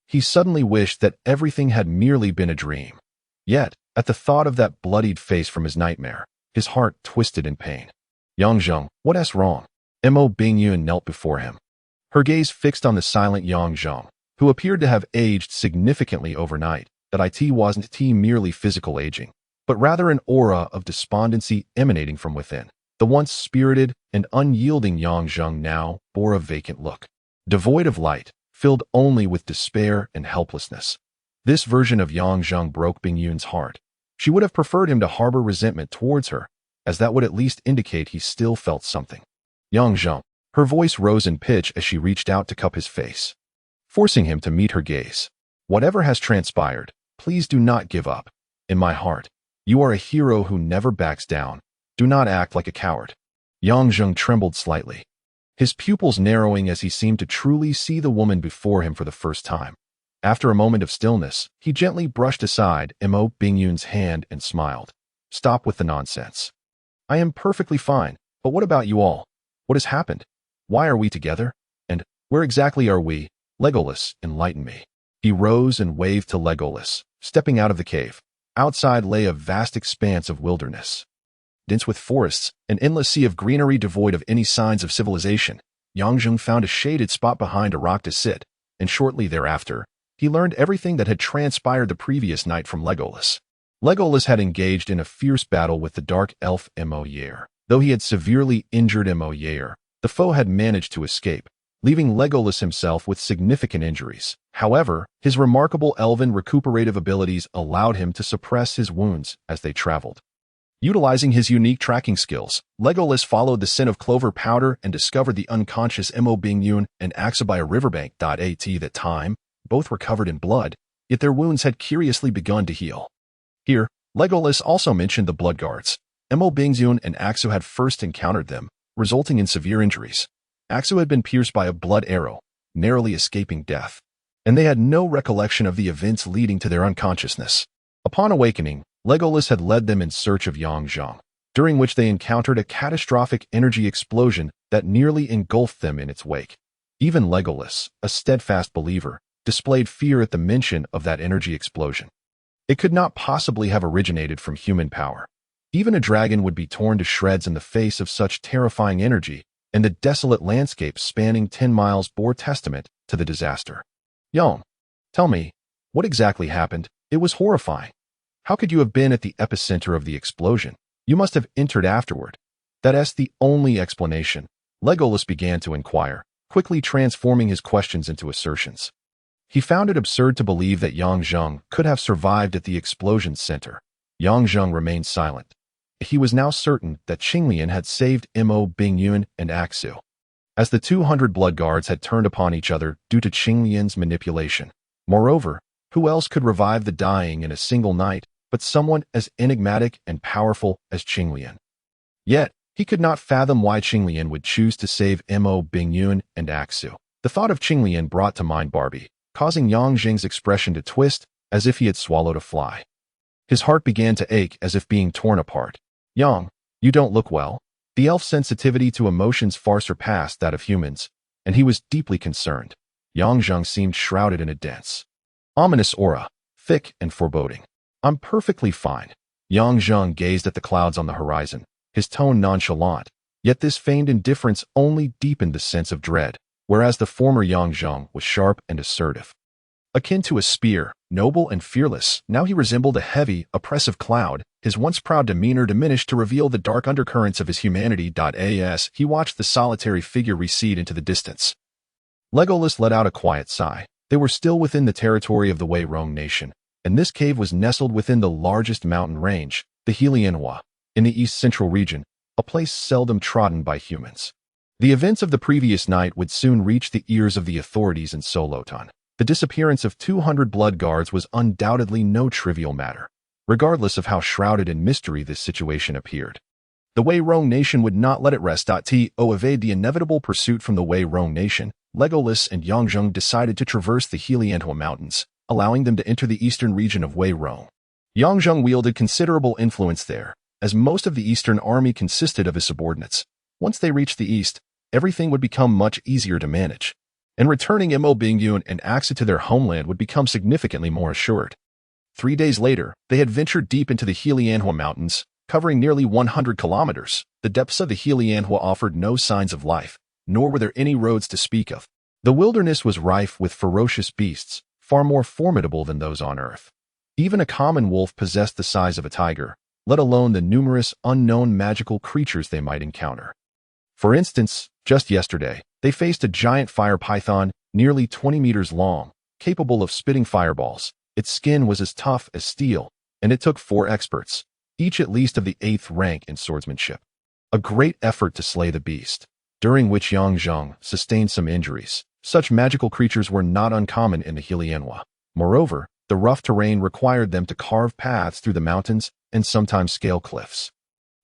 He suddenly wished that everything had merely been a dream. Yet, at the thought of that bloodied face from his nightmare, his heart twisted in pain. "Yang Zheng, what's wrong?" Bingyun knelt before him, her gaze fixed on the silent Yang Zheng, who appeared to have aged significantly overnight. It wasn't merely physical aging, but rather an aura of despondency emanating from within. The once spirited and unyielding Yang Zheng now bore a vacant look, devoid of light, filled only with despair and helplessness. This version of Yang Zheng broke Bingyun's heart. She would have preferred him to harbor resentment towards her, as that would at least indicate he still felt something. "Yang Zheng." Her voice rose in pitch as she reached out to cup his face, forcing him to meet her gaze. "Whatever has transpired, please do not give up. In my heart, you are a hero who never backs down. Do not act like a coward." Yang Zheng trembled slightly, his pupils narrowing as he seemed to truly see the woman before him for the first time. After a moment of stillness, he gently brushed aside Bingyun's hand and smiled. "Stop with the nonsense. I am perfectly fine, but what about you all? What has happened? Why are we together? And where exactly are we? Legolas, enlighten me." He rose and waved to Legolas, stepping out of the cave. Outside lay a vast expanse of wilderness, dense with forests, an endless sea of greenery devoid of any signs of civilization. Yang Zheng found a shaded spot behind a rock to sit, and shortly thereafter, he learned everything that had transpired the previous night from Legolas. Legolas had engaged in a fierce battle with the dark elf Yair. Though he had severely injured Yair, the foe had managed to escape, leaving Legolas himself with significant injuries. However, his remarkable elven recuperative abilities allowed him to suppress his wounds as they traveled. Utilizing his unique tracking skills, Legolas followed the scent of clover powder and discovered the unconscious Mo Bingyun and Axu by a riverbank. At that time, both were covered in blood, yet their wounds had curiously begun to heal. Here, Legolas also mentioned the blood guards. Mo Bingyun and Axu had first encountered them, resulting in severe injuries. Axu had been pierced by a blood arrow, narrowly escaping death, and they had no recollection of the events leading to their unconsciousness. Upon awakening, Legolas had led them in search of Zhang, during which they encountered a catastrophic energy explosion that nearly engulfed them in its wake. Even Legolas, a steadfast believer, displayed fear at the mention of that energy explosion. It could not possibly have originated from human power. Even a dragon would be torn to shreds in the face of such terrifying energy, and the desolate landscape spanning 10 miles bore testament to the disaster. Yang, tell me, what exactly happened? It was horrifying. How could you have been at the epicenter of the explosion? You must have entered afterward. That's the only explanation. Legolas began to inquire, quickly transforming his questions into assertions. He found it absurd to believe that Zhang could have survived at the explosion's center. Zhang remained silent. He was now certain that Qinglian had saved Mo Bingyun and Axu, as the 200 blood guards had turned upon each other due to Qinglian's manipulation. Moreover, who else could revive the dying in a single night but someone as enigmatic and powerful as Qinglian? Yet, he could not fathom why Qinglian would choose to save Mo Bingyun and Axu. The thought of Qinglian brought to mind Barbie, causing Yang Jing's expression to twist as if he had swallowed a fly. His heart began to ache as if being torn apart. Yang, you don't look well. The elf's sensitivity to emotions far surpassed that of humans, and he was deeply concerned. Yang Jing seemed shrouded in a dense, ominous aura, thick and foreboding. I'm perfectly fine. Yang Jing gazed at the clouds on the horizon, his tone nonchalant, yet this feigned indifference only deepened the sense of dread, whereas the former Yang Jing was sharp and assertive. Akin to a spear, noble and fearless, now he resembled a heavy, oppressive cloud. His once proud demeanor diminished to reveal the dark undercurrents of his humanity. As he watched the solitary figure recede into the distance, Legolas let out a quiet sigh. They were still within the territory of the Wei Rong nation, and this cave was nestled within the largest mountain range, the Helianhua, in the east-central region, a place seldom trodden by humans. The events of the previous night would soon reach the ears of the authorities in Solotan. The disappearance of 200 blood guards was undoubtedly no trivial matter, regardless of how shrouded in mystery this situation appeared. The Wei Rong nation would not let it rest. To evade the inevitable pursuit from the Wei Rong nation, Legolas and Yang Jing decided to traverse the Helianhua Mountains, allowing them to enter the eastern region of Wei Rong. Yang Jing wielded considerable influence there, as most of the eastern army consisted of his subordinates. Once they reached the east, everything would become much easier to manage, and returning Mo Bingyun and Axu to their homeland would become significantly more assured. 3 days later, they had ventured deep into the Helianhua Mountains, covering nearly 100 kilometers. The depths of the Helianhua offered no signs of life, nor were there any roads to speak of. The wilderness was rife with ferocious beasts, far more formidable than those on Earth. Even a common wolf possessed the size of a tiger, let alone the numerous unknown magical creatures they might encounter. For instance, just yesterday, they faced a giant fire python, nearly 20 meters long, capable of spitting fireballs. Its skin was as tough as steel, and it took 4 experts, each at least of the 8th rank in swordsmanship. A great effort to slay the beast, during which Yang Jing sustained some injuries. Such magical creatures were not uncommon in the Helianhua. Moreover, the rough terrain required them to carve paths through the mountains and sometimes scale cliffs.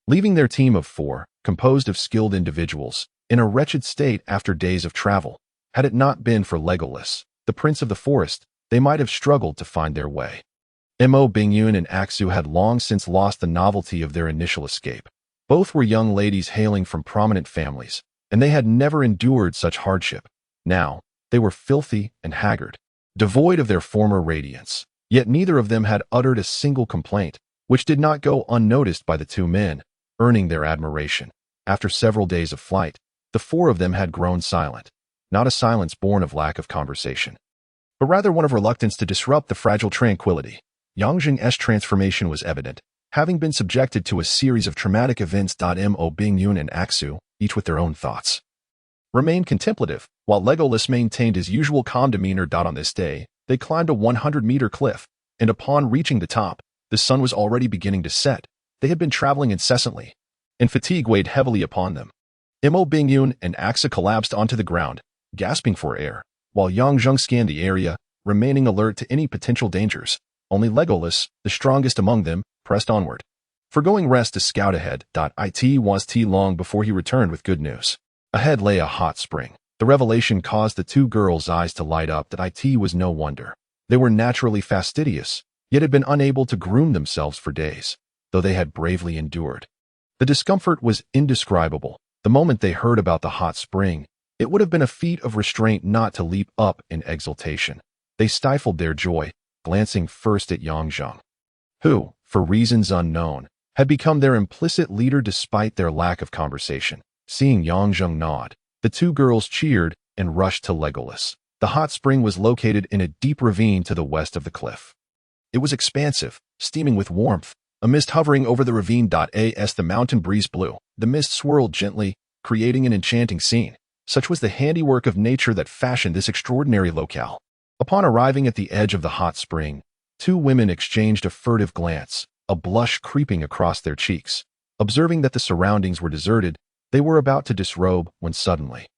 Leaving their team of 4, composed of skilled individuals, in a wretched state after days of travel, had it not been for Legolas, the prince of the forest, they might have struggled to find their way. Mo Bingyun and Axu had long since lost the novelty of their initial escape. Both were young ladies hailing from prominent families, and they had never endured such hardship. Now, they were filthy and haggard, devoid of their former radiance. Yet neither of them had uttered a single complaint, which did not go unnoticed by the 2 men, earning their admiration. After several days of flight, the 4 of them had grown silent, not a silence born of lack of conversation, but rather one of reluctance to disrupt the fragile tranquility. Yang Jing's transformation was evident, having been subjected to a series of traumatic events. Mo Bingyun and Axu, each with their own thoughts, remained contemplative, while Legolas maintained his usual calm demeanor. On this day, they climbed a 100-meter cliff, and upon reaching the top, the sun was already beginning to set. They had been traveling incessantly, and fatigue weighed heavily upon them. Imo, Bingyun, and Axa collapsed onto the ground, gasping for air, while Yongzheng scanned the area, remaining alert to any potential dangers. Only Legolas, the strongest among them, pressed onward, forgoing rest to scout ahead. It was too long before he returned with good news. Ahead lay a hot spring. The revelation caused the two girls' eyes to light up. It was no wonder. They were naturally fastidious, yet had been unable to groom themselves for days, though they had bravely endured. The discomfort was indescribable. The moment they heard about the hot spring, it would have been a feat of restraint not to leap up in exultation. They stifled their joy, glancing first at Yongzheng, who, for reasons unknown, had become their implicit leader despite their lack of conversation. Seeing Yongzheng nod, the two girls cheered and rushed to Legolas. The hot spring was located in a deep ravine to the west of the cliff. It was expansive, steaming with warmth, a mist hovering over the ravine. As the mountain breeze blew, the mist swirled gently, creating an enchanting scene. Such was the handiwork of nature that fashioned this extraordinary locale. Upon arriving at the edge of the hot spring, two women exchanged a furtive glance, a blush creeping across their cheeks. Observing that the surroundings were deserted, they were about to disrobe when suddenly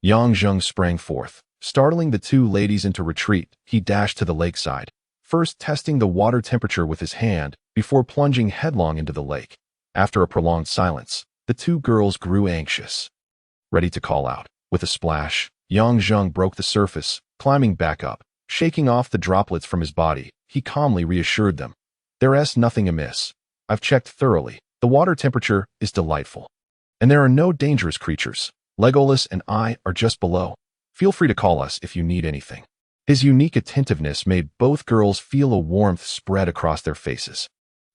Yongzheng sprang forth, startling the two ladies into retreat. He dashed to the lakeside, first testing the water temperature with his hand before plunging headlong into the lake. After a prolonged silence, the two girls grew anxious, ready to call out. With a splash, Yongzheng broke the surface, climbing back up. Shaking off the droplets from his body, he calmly reassured them. There's nothing amiss. I've checked thoroughly. The water temperature is delightful, and there are no dangerous creatures. Legolas and I are just below. Feel free to call us if you need anything. His unique attentiveness made both girls feel a warmth spread across their faces.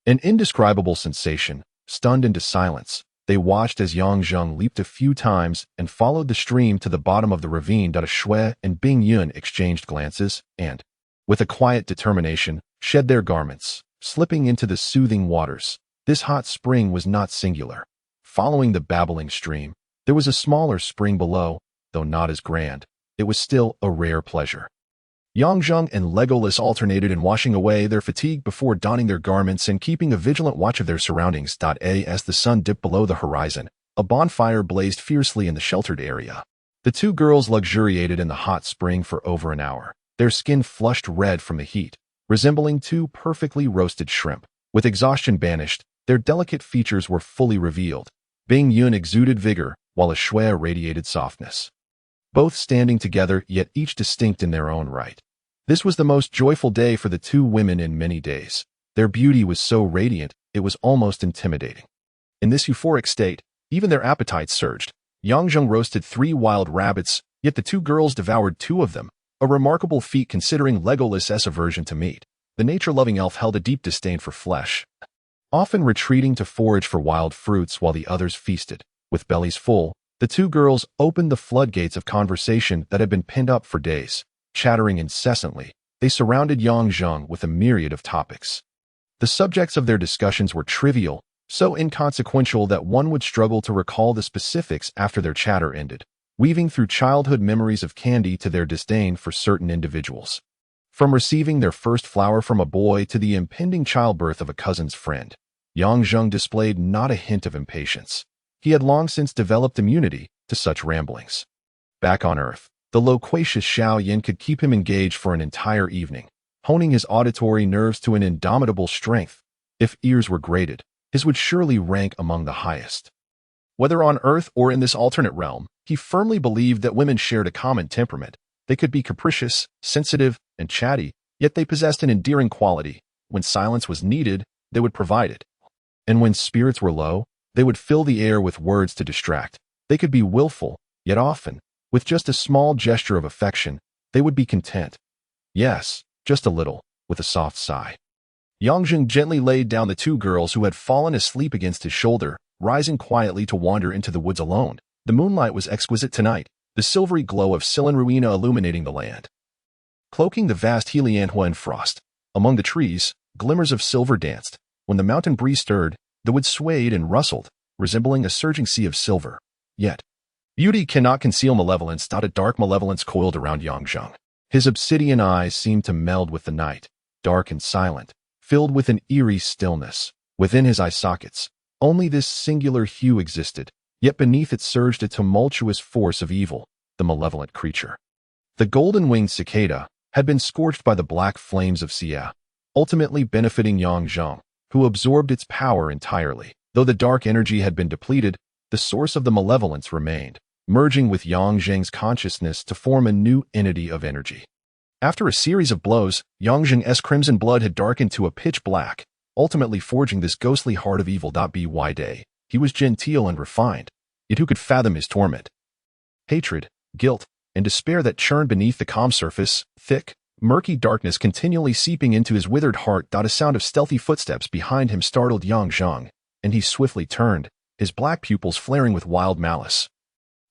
An indescribable sensation, stunned into silence. They watched as Yongzheng leaped a few times and followed the stream to the bottom of the ravine. Shui and Bingyun exchanged glances and, with a quiet determination, shed their garments, slipping into the soothing waters. This hot spring was not singular. Following the babbling stream, there was a smaller spring below, though not as grand. It was still a rare pleasure. Yongzheng and Legolas alternated in washing away their fatigue before donning their garments and keeping a vigilant watch of their surroundings. As the sun dipped below the horizon, a bonfire blazed fiercely in the sheltered area. The two girls luxuriated in the hot spring for over an hour, their skin flushed red from the heat, resembling two perfectly roasted shrimp. With exhaustion banished, their delicate features were fully revealed. Bingyun exuded vigor, while Shui radiated softness. Both standing together, yet each distinct in their own right. This was the most joyful day for the two women in many days. Their beauty was so radiant, it was almost intimidating. In this euphoric state, even their appetites surged. Yongzheng roasted 3 wild rabbits, yet the two girls devoured 2 of them, a remarkable feat considering Legolas's aversion to meat. The nature-loving elf held a deep disdain for flesh, often retreating to forage for wild fruits while the others feasted. With bellies full, the two girls opened the floodgates of conversation that had been pinned up for days. Chattering incessantly, they surrounded Yongzheng with a myriad of topics. The subjects of their discussions were trivial, so inconsequential that one would struggle to recall the specifics after their chatter ended, weaving through childhood memories of candy to their disdain for certain individuals. From receiving their first flower from a boy to the impending childbirth of a cousin's friend, Yongzheng displayed not a hint of impatience. He had long since developed immunity to such ramblings. Back on Earth, the loquacious Xiao Yin could keep him engaged for an entire evening, honing his auditory nerves to an indomitable strength. If ears were graded, his would surely rank among the highest. Whether on Earth or in this alternate realm, he firmly believed that women shared a common temperament. They could be capricious, sensitive, and chatty, yet they possessed an endearing quality. When silence was needed, they would provide it. And when spirits were low, they would fill the air with words to distract. They could be willful, yet often, with just a small gesture of affection, they would be content. Yes, just a little, with a soft sigh. Yongzheng gently laid down the two girls who had fallen asleep against his shoulder, rising quietly to wander into the woods alone. The moonlight was exquisite tonight, the silvery glow of Silonruina illuminating the land, cloaking the vast Helianhua in frost. Among the trees, glimmers of silver danced. When the mountain breeze stirred, the wood swayed and rustled, resembling a surging sea of silver. Yet, Beauty cannot conceal malevolence. A dark malevolence coiled around Yangzheng. His obsidian eyes seemed to meld with the night, dark and silent, filled with an eerie stillness. Within his eye sockets, only this singular hue existed, yet beneath it surged a tumultuous force of evil, the malevolent creature. The golden-winged cicada had been scorched by the black flames of Xia, ultimately benefiting Yangzheng, who absorbed its power entirely. Though the dark energy had been depleted, the source of the malevolence remained, merging with Yangzheng's consciousness to form a new entity of energy. After a series of blows, Yangzheng's crimson blood had darkened to a pitch black, ultimately forging this ghostly heart of evil. By day, he was genteel and refined, yet who could fathom his torment? Hatred, guilt, and despair that churned beneath the calm surface, thick, murky darkness continually seeping into his withered heart. A sound of stealthy footsteps behind him startled Yangzheng, and he swiftly turned, his black pupils flaring with wild malice,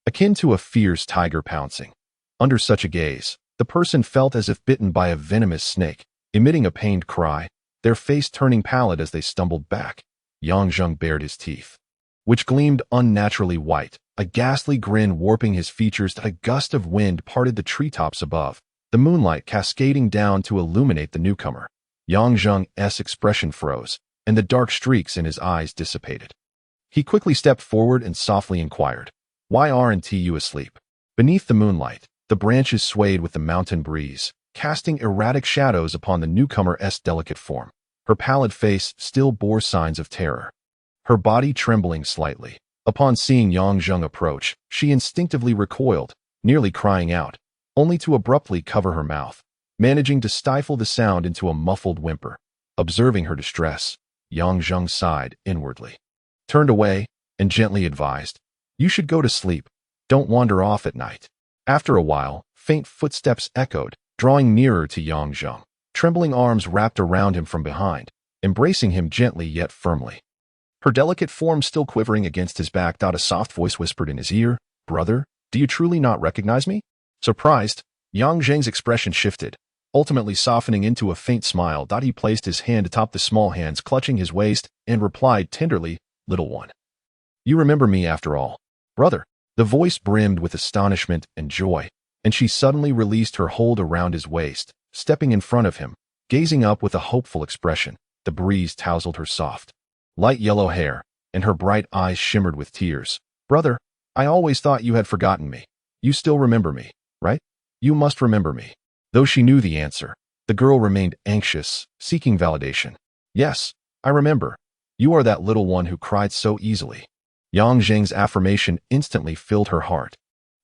akin to a fierce tiger pouncing. Under such a gaze, the person felt as if bitten by a venomous snake, emitting a pained cry, their face turning pallid as they stumbled back. Yangzheng bared his teeth, which gleamed unnaturally white, a ghastly grin warping his features. A gust of wind parted the treetops above, the moonlight cascading down to illuminate the newcomer. Yangzheng's expression froze, and the dark streaks in his eyes dissipated. He quickly stepped forward and softly inquired, "Why aren't you asleep?" Beneath the moonlight, the branches swayed with the mountain breeze, casting erratic shadows upon the newcomer's delicate form. Her pallid face still bore signs of terror, her body trembling slightly. Upon seeing Yangzheng approach, she instinctively recoiled, nearly crying out, only to abruptly cover her mouth, managing to stifle the sound into a muffled whimper. Observing her distress, Yangzheng sighed inwardly, turned away, and gently advised, "You should go to sleep. Don't wander off at night." After a while, faint footsteps echoed, drawing nearer to Yangzheng. Trembling arms wrapped around him from behind, embracing him gently yet firmly. Her delicate form still quivering against his back. A soft voice whispered in his ear, "Brother, do you truly not recognize me?" Surprised, Yangzheng's expression shifted, ultimately softening into a faint smile. He placed his hand atop the small hands clutching his waist and replied tenderly, "Little one, you remember me after all." "Brother." The voice brimmed with astonishment and joy, and she suddenly released her hold around his waist, stepping in front of him, gazing up with a hopeful expression. The breeze tousled her soft, light yellow hair, and her bright eyes shimmered with tears. "Brother, I always thought you had forgotten me. You still remember me, right? You must remember me." Though she knew the answer, the girl remained anxious, seeking validation. "Yes, I remember. You are that little one who cried so easily." Yangzheng's affirmation instantly filled her heart.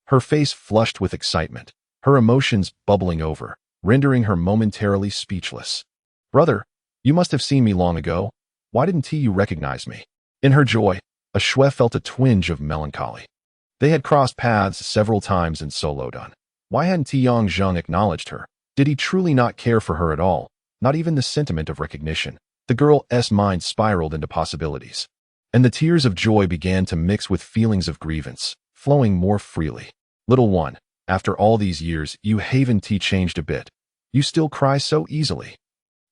Her face flushed with excitement, her emotions bubbling over, rendering her momentarily speechless. "Brother, you must have seen me long ago. Why didn't you recognize me?" In her joy, Ashue felt a twinge of melancholy. They had crossed paths several times in Solodon. Why hadn't Yangzheng acknowledged her? Did he truly not care for her at all? Not even the sentiment of recognition. The girl's mind spiraled into possibilities, and the tears of joy began to mix with feelings of grievance, flowing more freely. "Little one, after all these years, you haven't changed a bit. You still cry so easily."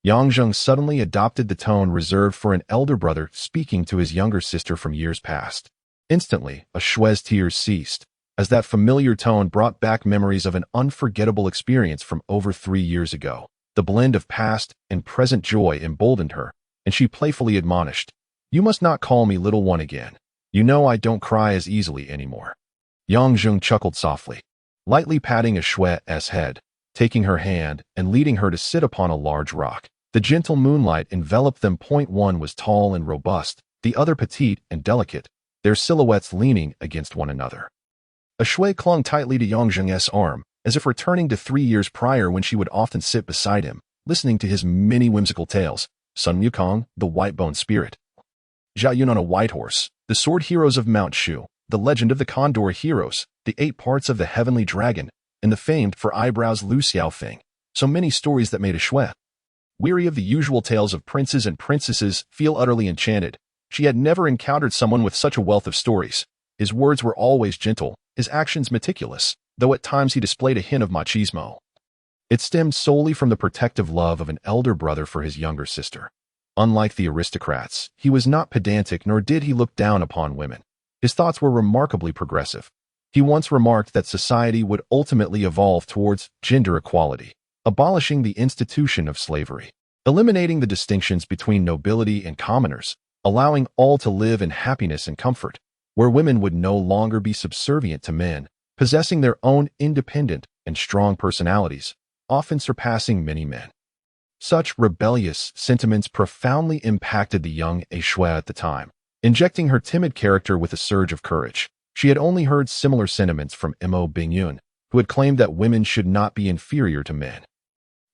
Yangzheng suddenly adopted the tone reserved for an elder brother speaking to his younger sister from years past. Instantly, Ashue's tears ceased, as that familiar tone brought back memories of an unforgettable experience from over 3 years ago. The blend of past and present joy emboldened her, and she playfully admonished, "You must not call me little one again. You know I don't cry as easily anymore." Yangzheng chuckled softly, lightly patting Ashue's head, taking her hand and leading her to sit upon a large rock. The gentle moonlight enveloped them. One was tall and robust, the other petite and delicate, their silhouettes leaning against one another. Ashue clung tightly to Yangzheng's arm, as if returning to 3 years prior when she would often sit beside him, listening to his many whimsical tales. Sun Wukong, the white-boned spirit; Zhao Yun on a white horse, the sword heroes of Mount Shu; the legend of the Condor heroes, the 8 parts of the heavenly dragon, and the famed for eyebrows Lu Xiaofeng. So many stories that made Ashue, weary of the usual tales of princes and princesses, feel utterly enchanted. She had never encountered someone with such a wealth of stories. His words were always gentle, his actions meticulous, though at times he displayed a hint of machismo. It stemmed solely from the protective love of an elder brother for his younger sister. Unlike the aristocrats, he was not pedantic nor did he look down upon women. His thoughts were remarkably progressive. He once remarked that society would ultimately evolve towards gender equality, abolishing the institution of slavery, eliminating the distinctions between nobility and commoners, allowing all to live in happiness and comfort, where women would no longer be subservient to men, possessing their own independent and strong personalities, often surpassing many men. Such rebellious sentiments profoundly impacted the young Shui at the time, injecting her timid character with a surge of courage. She had only heard similar sentiments from Mo Bingyun, who had claimed that women should not be inferior to men.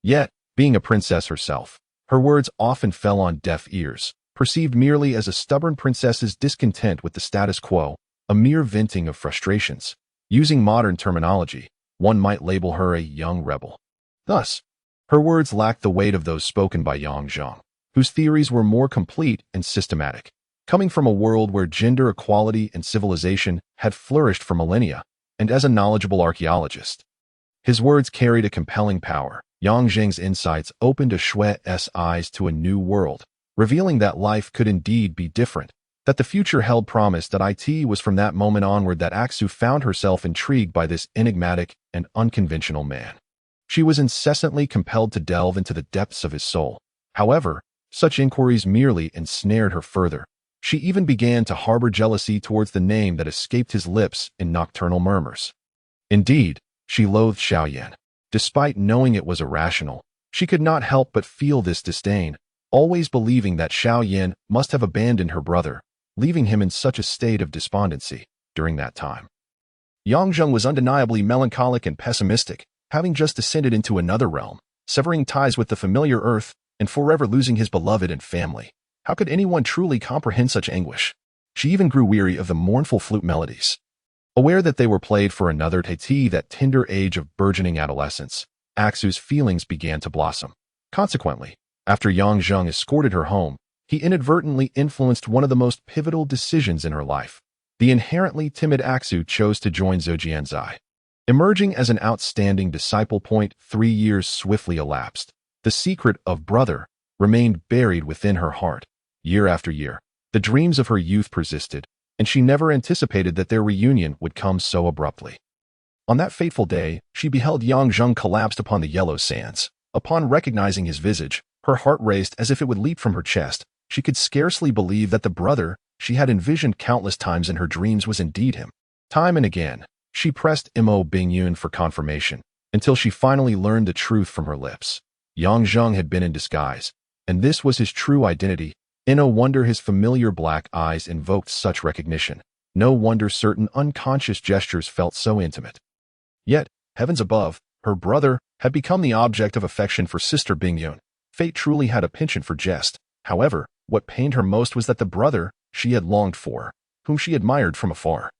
Yet, being a princess herself, her words often fell on deaf ears, perceived merely as a stubborn princess's discontent with the status quo, a mere venting of frustrations. Using modern terminology, one might label her a young rebel. Thus, her words lacked the weight of those spoken by Yang Zheng, whose theories were more complete and systematic, coming from a world where gender equality and civilization had flourished for millennia, and as a knowledgeable archaeologist. His words carried a compelling power. Yang Zheng's insights opened Shui's eyes to a new world, revealing that life could indeed be different, that the future held promise. That it was from that moment onward that Aksu found herself intrigued by this enigmatic and unconventional man. She was incessantly compelled to delve into the depths of his soul. However, such inquiries merely ensnared her further. She even began to harbor jealousy towards the name that escaped his lips in nocturnal murmurs. Indeed, she loathed Xiaoyan. Despite knowing it was irrational, she could not help but feel this disdain, always believing that Xiaoyan must have abandoned her brother, leaving him in such a state of despondency during that time. Yang Zheng was undeniably melancholic and pessimistic, having just descended into another realm, severing ties with the familiar earth, and forever losing his beloved and family. How could anyone truly comprehend such anguish? She even grew weary of the mournful flute melodies. Aware that they were played for another Taiti, that tender age of burgeoning adolescence, Aksu's feelings began to blossom. Consequently, after Yang Zheng escorted her home, he inadvertently influenced one of the most pivotal decisions in her life. The inherently timid Aksu chose to join Zhujianzai. Emerging as an outstanding disciple. 3 years swiftly elapsed. The secret of brother remained buried within her heart. Year after year, the dreams of her youth persisted, and she never anticipated that their reunion would come so abruptly. On that fateful day, she beheld Yang Zheng collapsed upon the yellow sands. Upon recognizing his visage, her heart raced as if it would leap from her chest. She could scarcely believe that the brother she had envisioned countless times in her dreams was indeed him. Time and again, she pressed Mo Bingyun for confirmation, until she finally learned the truth from her lips. Yang Zheng had been in disguise, and this was his true identity. No wonder his familiar black eyes invoked such recognition. No wonder certain unconscious gestures felt so intimate. Yet, heavens above, her brother had become the object of affection for Sister Bingyun. Fate truly had a penchant for jest. However, what pained her most was that the brother she had longed for, whom she admired from afar,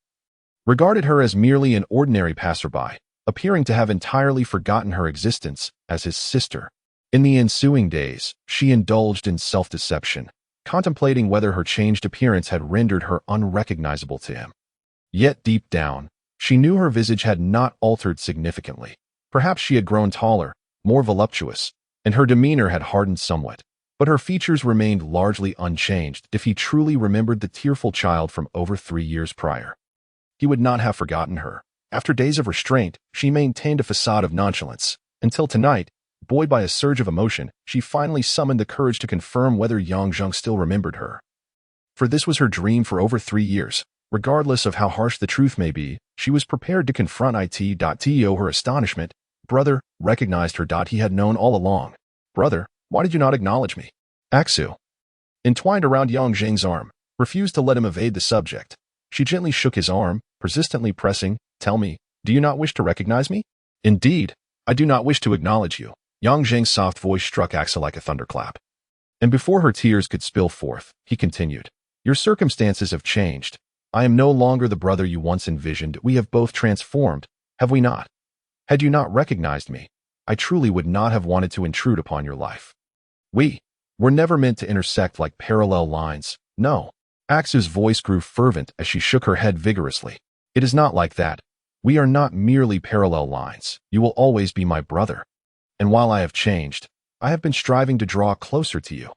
regarded her as merely an ordinary passerby, appearing to have entirely forgotten her existence as his sister. In the ensuing days, she indulged in self-deception, contemplating whether her changed appearance had rendered her unrecognizable to him. Yet deep down, she knew her visage had not altered significantly. Perhaps she had grown taller, more voluptuous, and her demeanor had hardened somewhat, but her features remained largely unchanged. If he truly remembered the tearful child from over 3 years prior, he would not have forgotten her. After days of restraint, she maintained a facade of nonchalance, until tonight, buoyed by a surge of emotion, she finally summoned the courage to confirm whether Yang Zheng still remembered her. For this was her dream for over 3 years. Regardless of how harsh the truth may be, she was prepared to confront it. To her astonishment, brother recognized her. He had known all along. Brother, why did you not acknowledge me? Aksu, entwined around Yang Zheng's arm, refused to let him evade the subject. She gently shook his arm, persistently pressing, "Tell me, do you not wish to recognize me?" "Indeed, I do not wish to acknowledge you." Yang Zheng's soft voice struck Aksu like a thunderclap. And before her tears could spill forth, he continued, "Your circumstances have changed. I am no longer the brother you once envisioned. We have both transformed, have we not? Had you not recognized me, I truly would not have wanted to intrude upon your life. We were never meant to intersect like parallel lines. No." Aksu's voice grew fervent as she shook her head vigorously. "It is not like that. We are not merely parallel lines. You will always be my brother. And while I have changed, I have been striving to draw closer to you.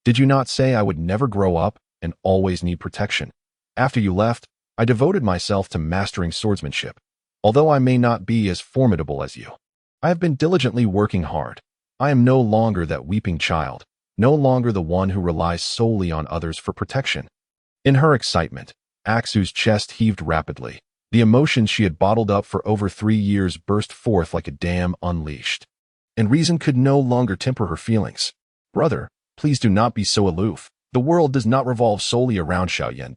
Did you not say I would never grow up and always need protection? After you left, I devoted myself to mastering swordsmanship. Although I may not be as formidable as you, I have been diligently working hard. I am no longer that weeping child, no longer the one who relies solely on others for protection. In her excitement, Aksu's chest heaved rapidly. The emotions she had bottled up for over 3 years burst forth like a dam unleashed. And reason could no longer temper her feelings. Brother, please do not be so aloof. The world does not revolve solely around Xiaoyan.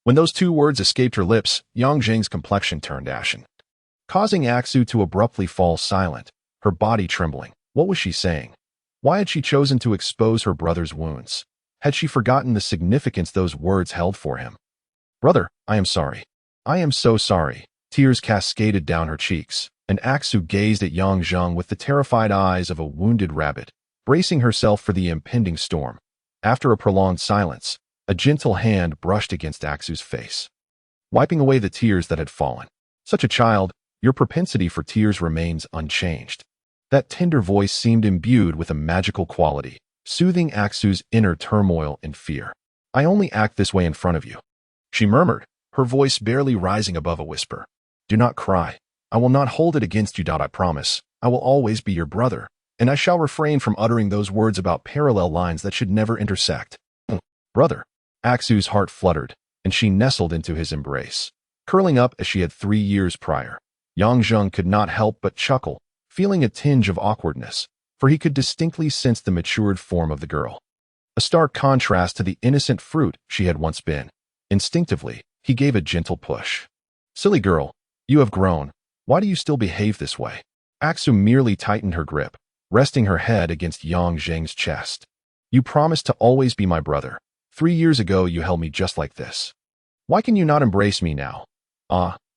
When those 2 words escaped her lips, Yang Zheng's complexion turned ashen, causing Aksu to abruptly fall silent, her body trembling. What was she saying? Why had she chosen to expose her brother's wounds? Had she forgotten the significance those words held for him? Brother, I am sorry. I am so sorry. Tears cascaded down her cheeks, and Aksu gazed at Yang Zheng with the terrified eyes of a wounded rabbit, bracing herself for the impending storm. After a prolonged silence, a gentle hand brushed against Aksu's face, wiping away the tears that had fallen. Such a child, your propensity for tears remains unchanged. That tender voice seemed imbued with a magical quality, soothing Aksu's inner turmoil and fear. I only act this way in front of you, she murmured, her voice barely rising above a whisper. Do not cry. I will not hold it against you. I promise. I will always be your brother, and I shall refrain from uttering those words about parallel lines that should never intersect. Brother. Aksu's heart fluttered, and she nestled into his embrace, curling up as she had 3 years prior. Yang Zheng could not help but chuckle, feeling a tinge of awkwardness, for he could distinctly sense the matured form of the girl, a stark contrast to the innocent fruit she had once been. Instinctively, he gave a gentle push. Silly girl, you have grown. Why do you still behave this way? Aksu merely tightened her grip, resting her head against Yang Zheng's chest. You promised to always be my brother. 3 years ago you held me just like this. Why can you not embrace me now?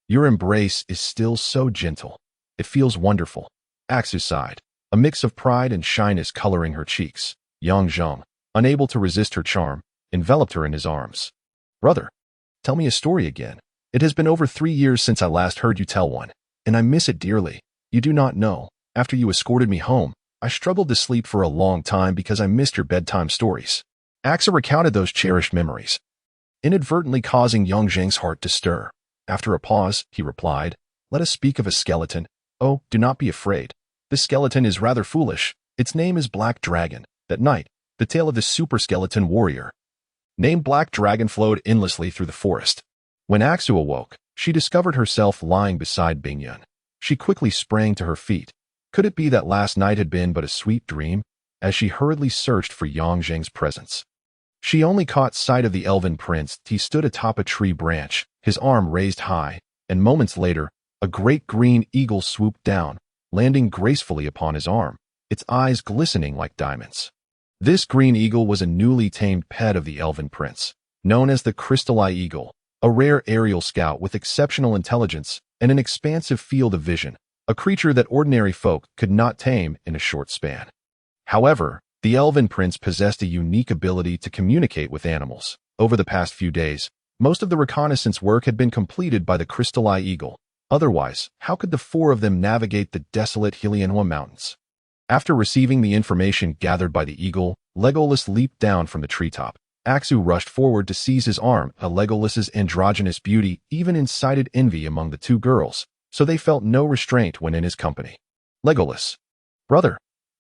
Your embrace is still so gentle. It feels wonderful. Aksu sighed, a mix of pride and shyness coloring her cheeks. Yang Zheng, unable to resist her charm, enveloped her in his arms. Brother, tell me a story again. It has been over 3 years since I last heard you tell one, and I miss it dearly. You do not know. After you escorted me home, I struggled to sleep for a long time because I missed your bedtime stories. Aksu recounted those cherished memories, inadvertently causing Yang Zheng's heart to stir. After a pause, he replied, Let us speak of a skeleton. Oh, do not be afraid. This skeleton is rather foolish. Its name is Black Dragon. That night, the tale of the super skeleton warrior named Black Dragon flowed endlessly through the forest. When Aksu awoke, she discovered herself lying beside Bingyun. She quickly sprang to her feet. Could it be that last night had been but a sweet dream? As she hurriedly searched for Yang Zheng's presence, she only caught sight of the elven prince. He stood atop a tree branch, his arm raised high, and moments later, a great green eagle swooped down, landing gracefully upon his arm, its eyes glistening like diamonds. This green eagle was a newly tamed pet of the elven prince, known as the Crystal Eye Eagle, a rare aerial scout with exceptional intelligence and an expansive field of vision, a creature that ordinary folk could not tame in a short span. However, the elven prince possessed a unique ability to communicate with animals. Over the past few days, most of the reconnaissance work had been completed by the Crystal Eye Eagle. Otherwise, how could the 4 of them navigate the desolate Helianhua Mountains? After receiving the information gathered by the eagle, Legolas leaped down from the treetop. Aksu rushed forward to seize his arm. Legolas's androgynous beauty even incited envy among the 2 girls, so they felt no restraint when in his company. Legolas. Brother.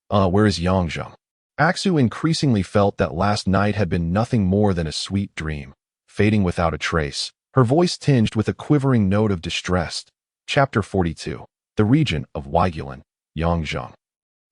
Where is Yang Zheng? Aksu increasingly felt that last night had been nothing more than a sweet dream, fading without a trace, her voice tinged with a quivering note of distress. Chapter 42. The Region of Waigulan, Yang Zheng.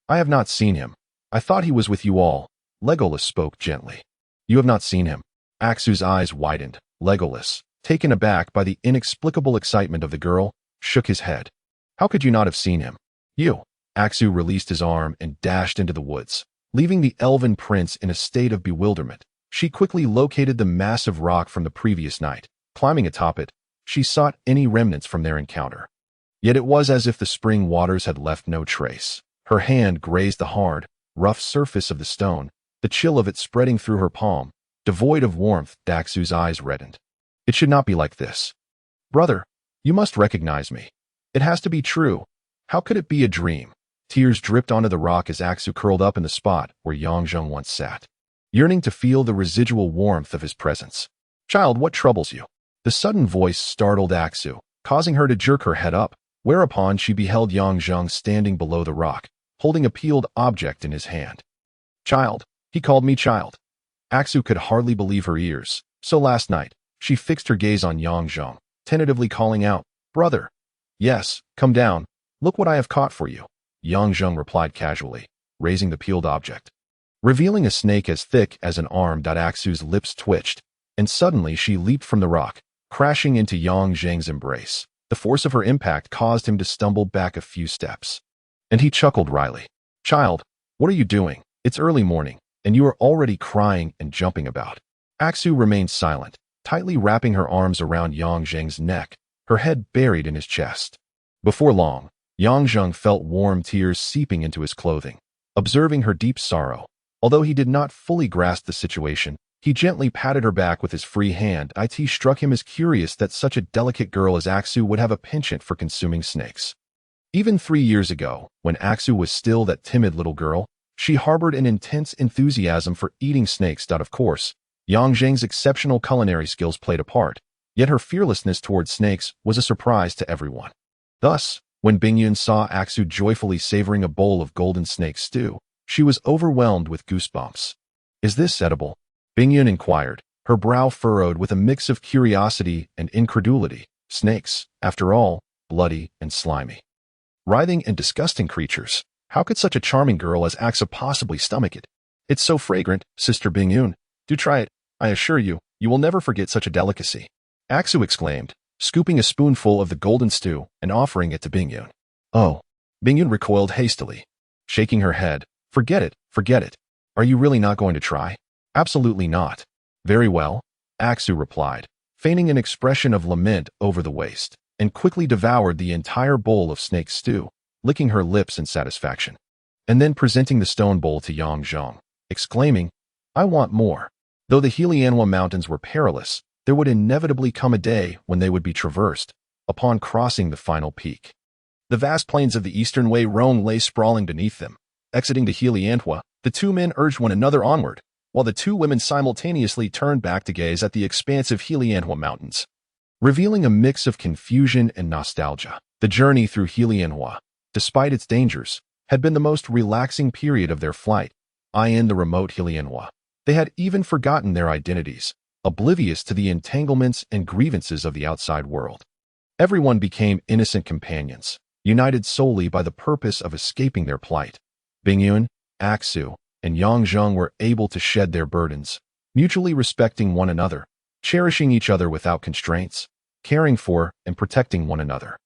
I have not seen him. I thought he was with you all. Legolas spoke gently. You have not seen him. Aksu's eyes widened. Legolas, taken aback by the inexplicable excitement of the girl, shook his head. How could you not have seen him? You. Aksu released his arm and dashed into the woods, leaving the elven prince in a state of bewilderment. She quickly located the massive rock from the previous night. Climbing atop it, she sought any remnants from their encounter. Yet it was as if the spring waters had left no trace. Her hand grazed the hard, rough surface of the stone, the chill of it spreading through her palm. Devoid of warmth, Aksu's eyes reddened. It should not be like this. Brother, you must recognize me. It has to be true. How could it be a dream? Tears dripped onto the rock as Aksu curled up in the spot where Yang Zheng once sat, yearning to feel the residual warmth of his presence. Child, what troubles you? The sudden voice startled Aksu, causing her to jerk her head up, whereupon she beheld Yang Zheng standing below the rock, holding a peeled object in his hand. Child. He called me child. Aksu could hardly believe her ears, so last night, she fixed her gaze on Yang Zheng, tentatively calling out, Brother. Yes, come down. Look what I have caught for you. Yang Zheng replied casually, raising the peeled object. Revealing a snake as thick as an arm. Aksu's lips twitched, and suddenly she leaped from the rock, crashing into Yang Zheng's embrace. The force of her impact caused him to stumble back a few steps. And he chuckled wryly. Child, what are you doing? It's early morning, and you are already crying and jumping about. Aksu remained silent, tightly wrapping her arms around Yang Zheng's neck, her head buried in his chest. Before long, Yang Zheng felt warm tears seeping into his clothing, observing her deep sorrow. Although he did not fully grasp the situation, he gently patted her back with his free hand. It struck him as curious that such a delicate girl as Aksu would have a penchant for consuming snakes. Even 3 years ago, when Aksu was still that timid little girl, she harbored an intense enthusiasm for eating snakes. Of course, Yang Zheng's exceptional culinary skills played a part, yet her fearlessness towards snakes was a surprise to everyone. Thus, when Bingyun saw Aksu joyfully savoring a bowl of golden snake stew, she was overwhelmed with goosebumps. Is this edible? Bingyun inquired, her brow furrowed with a mix of curiosity and incredulity. Snakes, after all, bloody and slimy. Writhing and disgusting creatures. How could such a charming girl as Aksu possibly stomach it? It's so fragrant, Sister Bingyun. Do try it. I assure you, you will never forget such a delicacy. Aksu exclaimed, scooping a spoonful of the golden stew and offering it to Bingyun. Oh. Bingyun recoiled hastily, shaking her head. Forget it, forget it. Are you really not going to try? Absolutely not. Very well, Aksu replied, feigning an expression of lament over the waste, and quickly devoured the entire bowl of snake stew, licking her lips in satisfaction, and then presenting the stone bowl to Yang Zheng, exclaiming, I want more. Though the Helianhua Mountains were perilous, there would inevitably come a day when they would be traversed, upon crossing the final peak. The vast plains of the eastern Wei Rong lay sprawling beneath them. Exiting the Helianhua, the two men urged one another onward, while the two women simultaneously turned back to gaze at the expansive Helianhua Mountains. Revealing a mix of confusion and nostalgia, the journey through Helianhua, despite its dangers, had been the most relaxing period of their flight. In the remote Helianhua, they had even forgotten their identities, oblivious to the entanglements and grievances of the outside world. Everyone became innocent companions, united solely by the purpose of escaping their plight. Bingyun, Aksu, and Yang Zheng were able to shed their burdens, mutually respecting one another, cherishing each other without constraints, caring for and protecting one another.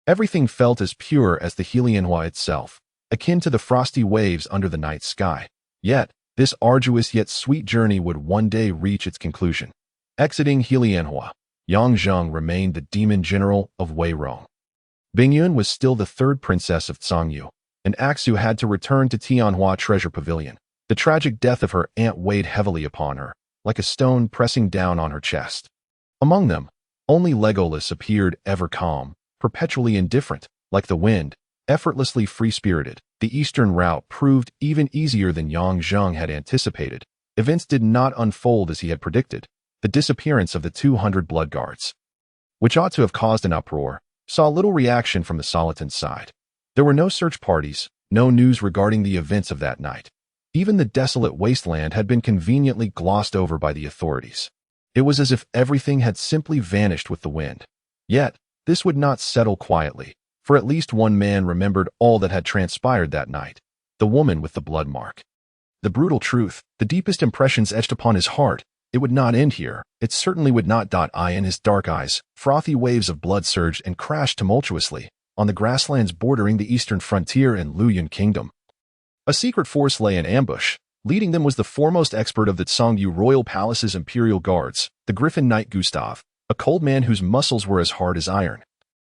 Everything felt as pure as the Helianhua itself, akin to the frosty waves under the night sky. Yet, this arduous yet sweet journey would one day reach its conclusion. Exiting Helianhua, Yang Zheng remained the demon general of Wei Rong. Bingyun was still the third princess of Zhongyu, and Aksu had to return to Tianhua Treasure Pavilion. The tragic death of her aunt weighed heavily upon her, like a stone pressing down on her chest. Among them, only Legolas appeared ever calm, perpetually indifferent, like the wind, effortlessly free-spirited. The eastern route proved even easier than Yang Zheng had anticipated. Events did not unfold as he had predicted. The disappearance of the 200 blood guards, which ought to have caused an uproar, saw little reaction from the Solitan side. There were no search parties, no news regarding the events of that night. Even the desolate wasteland had been conveniently glossed over by the authorities. It was as if everything had simply vanished with the wind. Yet, this would not settle quietly, for at least one man remembered all that had transpired that night, the woman with the blood mark. The brutal truth, the deepest impressions etched upon his heart. It would not end here. It certainly would not. In his dark eyes, frothy waves of blood surged and crashed tumultuously on the grasslands bordering the eastern frontier in Luyuan Kingdom. A secret force lay in ambush. Leading them was the foremost expert of the Zhongyu Royal Palace's Imperial Guards, the Griffin Knight Gustav, a cold man whose muscles were as hard as iron.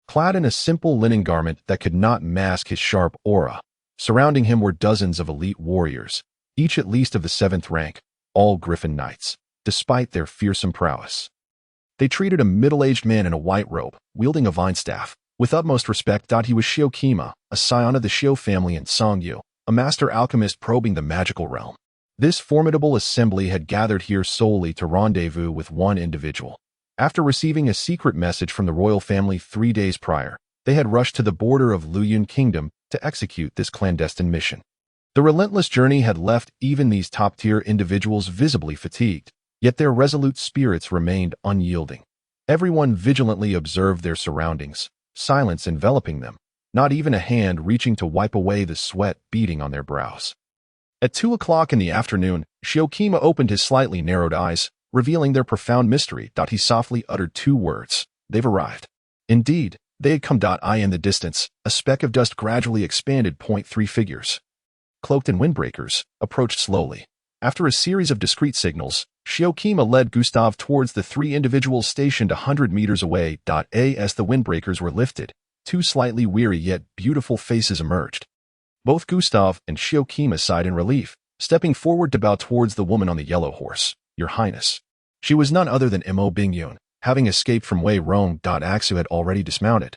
Clad in a simple linen garment that could not mask his sharp aura, surrounding him were dozens of elite warriors, each at least of the 7th rank, all Griffin Knights, despite their fearsome prowess. They treated a middle-aged man in a white robe, wielding a vine staff, with utmost respect. He was Xiao Kima, a scion of the Xiao family in Zhongyu, a master alchemist probing the magical realm. This formidable assembly had gathered here solely to rendezvous with one individual, After receiving a secret message from the royal family 3 days prior, they had rushed to the border of Luyun Kingdom to execute this clandestine mission. The relentless journey had left even these top-tier individuals visibly fatigued, yet their resolute spirits remained unyielding. Everyone vigilantly observed their surroundings, silence enveloping them, not even a hand reaching to wipe away the sweat beading on their brows. At 2 o'clock in the afternoon, Shiokima opened his slightly narrowed eyes, revealing their profound mystery. He softly uttered 2 words. They've arrived. Indeed, they had come. In the distance, a speck of dust gradually expanded. 3 figures, cloaked in windbreakers, approached slowly. After a series of discreet signals, Shiokima led Gustav towards the 3 individuals stationed 100 meters away. As the windbreakers were lifted, 2 slightly weary yet beautiful faces emerged. Both Gustav and Shiokima sighed in relief, stepping forward to bow towards the woman on the yellow horse. Your Highness. She was none other than Mo Bingyun, having escaped from Wei Rong. Aksu had already dismounted.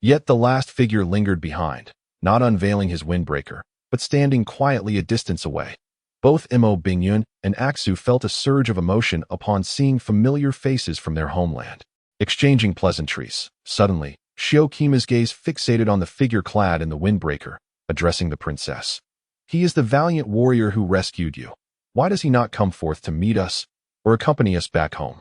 Yet the last figure lingered behind, not unveiling his windbreaker, but standing quietly a distance away. Both Mo Bingyun and Aksu felt a surge of emotion upon seeing familiar faces from their homeland. Exchanging pleasantries, suddenly, Shiokima's gaze fixated on the figure clad in the windbreaker, addressing the princess. He is the valiant warrior who rescued you. Why does he not come forth to meet us or accompany us back home?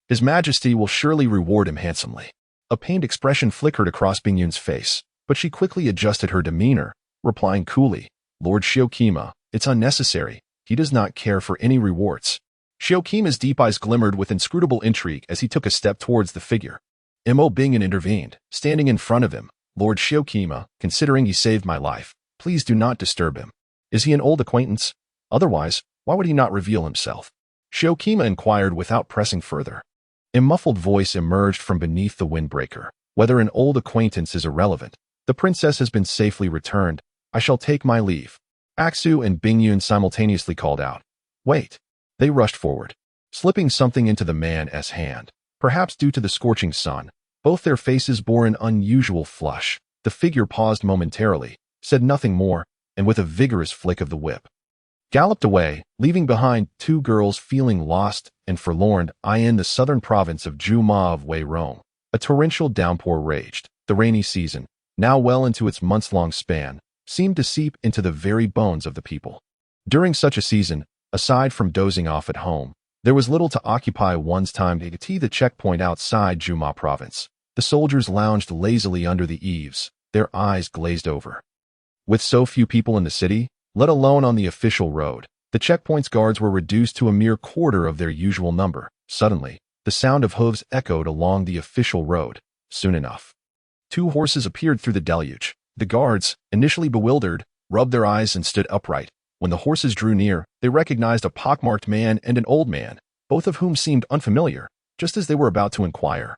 His Majesty will surely reward him handsomely. A pained expression flickered across Bingyun's face, but she quickly adjusted her demeanor, replying coolly, Lord Shiokima, it's unnecessary. He does not care for any rewards. Shiokima's deep eyes glimmered with inscrutable intrigue as he took a step towards the figure. Mo Bingyun intervened, standing in front of him. Lord Shiokima, considering he saved my life, please do not disturb him. Is he an old acquaintance? Otherwise, why would he not reveal himself? Shiokima inquired without pressing further. A muffled voice emerged from beneath the windbreaker. Whether an old acquaintance is irrelevant. The princess has been safely returned. I shall take my leave. Aksu and Bingyun simultaneously called out. Wait. They rushed forward, slipping something into the man's hand. Perhaps due to the scorching sun, both their faces bore an unusual flush. The figure paused momentarily, said nothing more, and with a vigorous flick of the whip, galloped away, leaving behind 2 girls feeling lost and forlorn. In the southern province of Juma of Wei Rong, a torrential downpour raged. The rainy season, now well into its months-long span, seemed to seep into the very bones of the people. During such a season, aside from dozing off at home, there was little to occupy one's time. The checkpoint outside Juma province, the soldiers lounged lazily under the eaves, their eyes glazed over. With so few people in the city, let alone on the official road, the checkpoint's guards were reduced to a mere quarter of their usual number. Suddenly, the sound of hooves echoed along the official road. Soon enough, 2 horses appeared through the deluge. The guards, initially bewildered, rubbed their eyes and stood upright. When the horses drew near, they recognized a pockmarked man and an old man, both of whom seemed unfamiliar, just as they were about to inquire.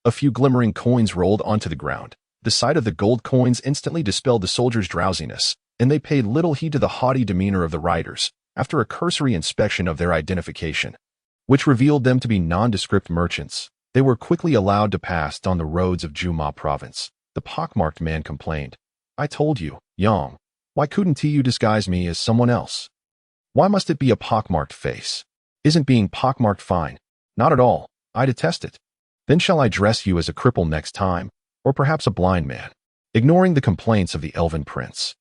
A few glimmering coins rolled onto the ground. The sight of the gold coins instantly dispelled the soldiers' drowsiness, and they paid little heed to the haughty demeanor of the riders, after a cursory inspection of their identification, which revealed them to be nondescript merchants. They were quickly allowed to pass on the roads of Juma province. The pockmarked man complained. I told you, Yang, why couldn't you disguise me as someone else? Why must it be a pockmarked face? Isn't being pockmarked fine? Not at all. I detest it. Then shall I dress you as a cripple next time, or perhaps a blind man? Ignoring the complaints of the elven prince,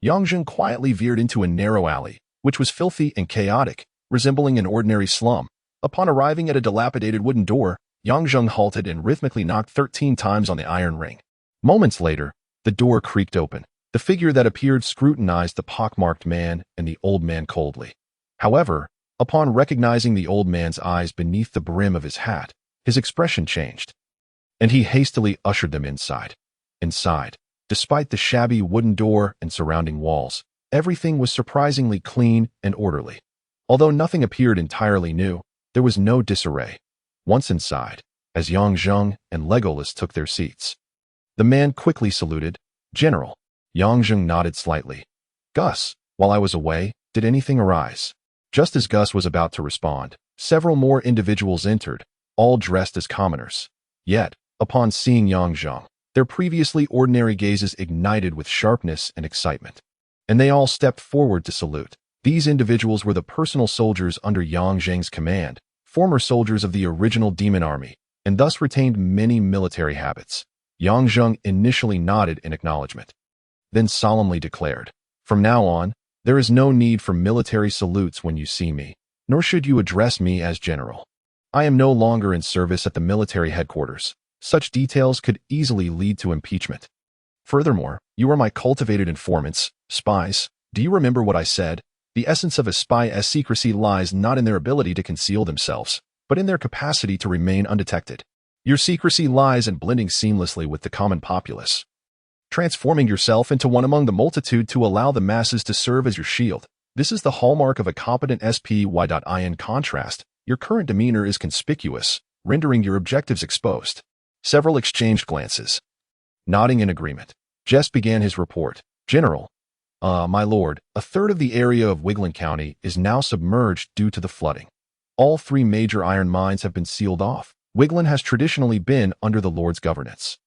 Yangjun quietly veered into a narrow alley, which was filthy and chaotic, resembling an ordinary slum. Upon arriving at a dilapidated wooden door, Yangjun halted and rhythmically knocked 13 times on the iron ring. Moments later, the door creaked open. The figure that appeared scrutinized the pockmarked man and the old man coldly. However, upon recognizing the old man's eyes beneath the brim of his hat, his expression changed, and he hastily ushered them inside. Inside, despite the shabby wooden door and surrounding walls, everything was surprisingly clean and orderly. Although nothing appeared entirely new, there was no disarray. Once inside, as Yang Zheng and Legolas took their seats, the man quickly saluted. General. Yang Zheng nodded slightly. Gus, while I was away, did anything arise? Just as Gus was about to respond, several more individuals entered, all dressed as commoners. Yet, upon seeing Yang Zheng, their previously ordinary gazes ignited with sharpness and excitement, and they all stepped forward to salute. These individuals were the personal soldiers under Yang Zheng's command, former soldiers of the original demon army, and thus retained many military habits. Yang Zheng initially nodded in acknowledgement, then solemnly declared, "From now on, there is no need for military salutes when you see me, nor should you address me as general. I am no longer in service at the military headquarters. Such details could easily lead to impeachment. Furthermore, you are my cultivated informants, spies. Do you remember what I said? The essence of a spy as secrecy lies not in their ability to conceal themselves, but in their capacity to remain undetected. Your secrecy lies in blending seamlessly with the common populace, transforming yourself into one among the multitude to allow the masses to serve as your shield. This is the hallmark of a competent SPY. In contrast, your current demeanor is conspicuous, rendering your objectives exposed." Several exchanged glances. Nodding in agreement, Jess began his report. "General, my lord, a third of the area of Wigland County is now submerged due to the flooding. All 3 major iron mines have been sealed off. Wigland has traditionally been under the lord's governance.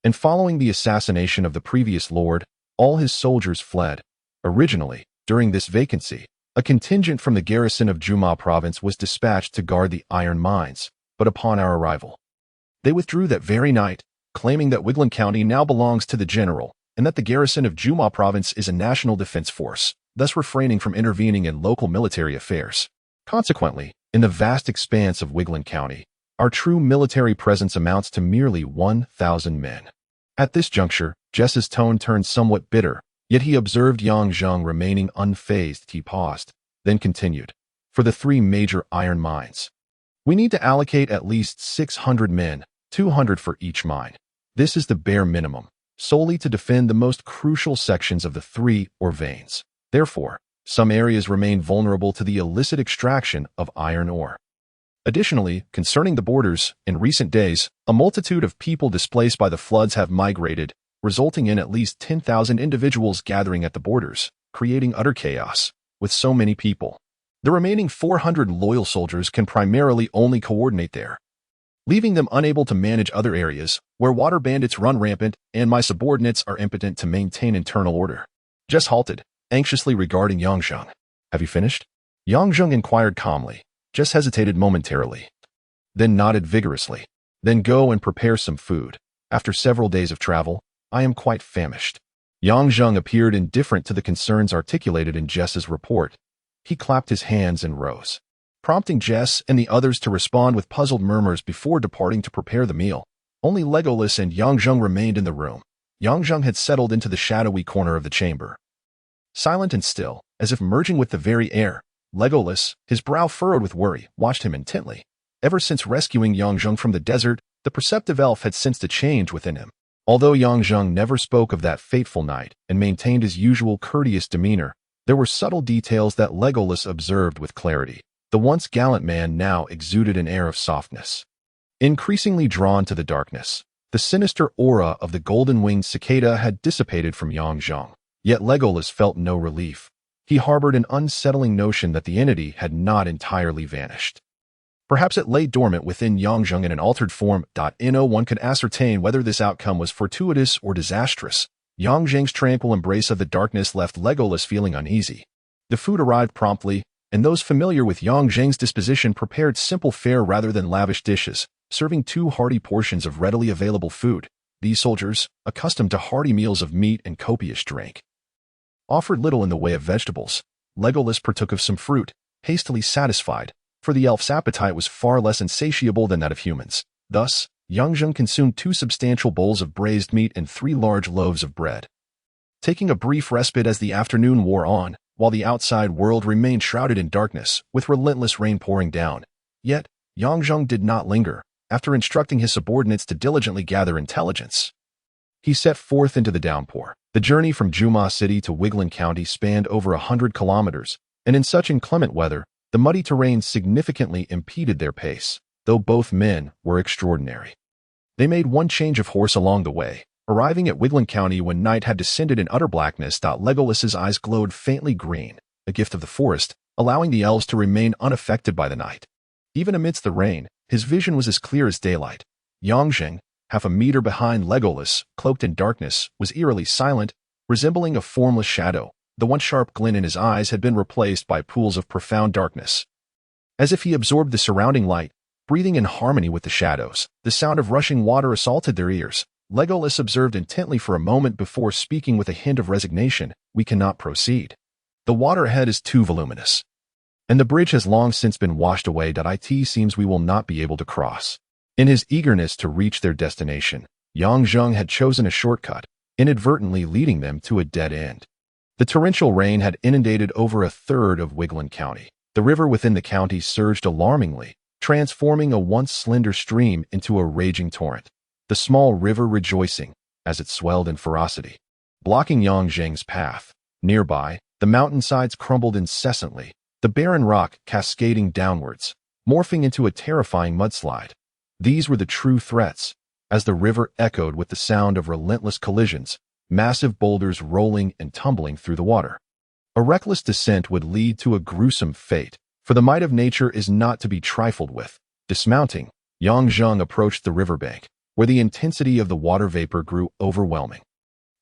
And following the assassination of the previous lord, all his soldiers fled. Originally, during this vacancy, a contingent from the garrison of Juma province was dispatched to guard the iron mines, but upon our arrival, they withdrew that very night, claiming that Wigland County now belongs to the general, and that the garrison of Juma province is a national defense force, thus refraining from intervening in local military affairs. Consequently, in the vast expanse of Wigland County, our true military presence amounts to merely 1,000 men." At this juncture, Jess's tone turned somewhat bitter, yet he observed Yang Zheng remaining unfazed. He paused, then continued, "For the 3 major iron mines, we need to allocate at least 600 men, 200 for each mine. This is the bare minimum, solely to defend the most crucial sections of the 3 or veins. Therefore, some areas remain vulnerable to the illicit extraction of iron ore. Additionally, concerning the borders, in recent days, a multitude of people displaced by the floods have migrated, resulting in at least 10,000 individuals gathering at the borders, creating utter chaos. With so many people, the remaining 400 loyal soldiers can primarily only coordinate there, leaving them unable to manage other areas where water bandits run rampant and my subordinates are impotent to maintain internal order." Jess halted, anxiously regarding Yang Zheng. "Have you finished?" Yang Zheng inquired calmly. Jess hesitated momentarily, then nodded vigorously. "Then go and prepare some food. After several days of travel, I am quite famished." Yang Zheng appeared indifferent to the concerns articulated in Jess's report. He clapped his hands and rose, prompting Jess and the others to respond with puzzled murmurs before departing to prepare the meal. Only Legolas and Yang Zheng remained in the room. Yang Zheng had settled into the shadowy corner of the chamber, silent and still, as if merging with the very air. Legolas, his brow furrowed with worry, watched him intently. Ever since rescuing Yang Zheng from the desert, the perceptive elf had sensed a change within him. Although Yang Zheng never spoke of that fateful night and maintained his usual courteous demeanor, there were subtle details that Legolas observed with clarity. The once gallant man now exuded an air of softness. Increasingly drawn to the darkness, the sinister aura of the golden-winged cicada had dissipated from Yang Zheng. Yet Legolas felt no relief. He harbored an unsettling notion that the entity had not entirely vanished. Perhaps it lay dormant within Yang Zheng in an altered form. No one could ascertain whether this outcome was fortuitous or disastrous. Yang Zheng's tranquil embrace of the darkness left Legolas feeling uneasy. The food arrived promptly, and those familiar with Yang Zheng's disposition prepared simple fare rather than lavish dishes, serving 2 hearty portions of readily available food. These soldiers, accustomed to hearty meals of meat and copious drink, offered little in the way of vegetables. Legolas partook of some fruit, hastily satisfied, for the elf's appetite was far less insatiable than that of humans. Thus, Yang Zheng consumed 2 substantial bowls of braised meat and 3 large loaves of bread. Taking a brief respite as the afternoon wore on, while the outside world remained shrouded in darkness, with relentless rain pouring down. Yet, Yang Zheng did not linger. After instructing his subordinates to diligently gather intelligence, he set forth into the downpour. The journey from Juma City to Wigland County spanned over 100 kilometers, and in such inclement weather, the muddy terrain significantly impeded their pace, though both men were extraordinary. They made one change of horse along the way, arriving at Wigland County when night had descended in utter blackness. Legolas's eyes glowed faintly green, a gift of the forest, allowing the elves to remain unaffected by the night. Even amidst the rain, his vision was as clear as daylight. Yang Zheng, half a meter behind Legolas, cloaked in darkness, was eerily silent, resembling a formless shadow. The once sharp glint in his eyes had been replaced by pools of profound darkness. as if he absorbed the surrounding light, breathing in harmony with the shadows. The sound of rushing water assaulted their ears. Legolas observed intently for a moment before speaking with a hint of resignation. "We cannot proceed. The water ahead is too voluminous, and the bridge has long since been washed away. It seems we will not be able to cross." In his eagerness to reach their destination, Yang Zheng had chosen a shortcut, inadvertently leading them to a dead end. The torrential rain had inundated over a third of Wigland County. The river within the county surged alarmingly, transforming a once slender stream into a raging torrent, the small river rejoicing as it swelled in ferocity, blocking Yang Zheng's path. Nearby, the mountainsides crumbled incessantly, the barren rock cascading downwards, morphing into a terrifying mudslide. These were the true threats, as the river echoed with the sound of relentless collisions, massive boulders rolling and tumbling through the water. A reckless descent would lead to a gruesome fate, for the might of nature is not to be trifled with. Dismounting, Yang Zheng approached the riverbank, where the intensity of the water vapor grew overwhelming.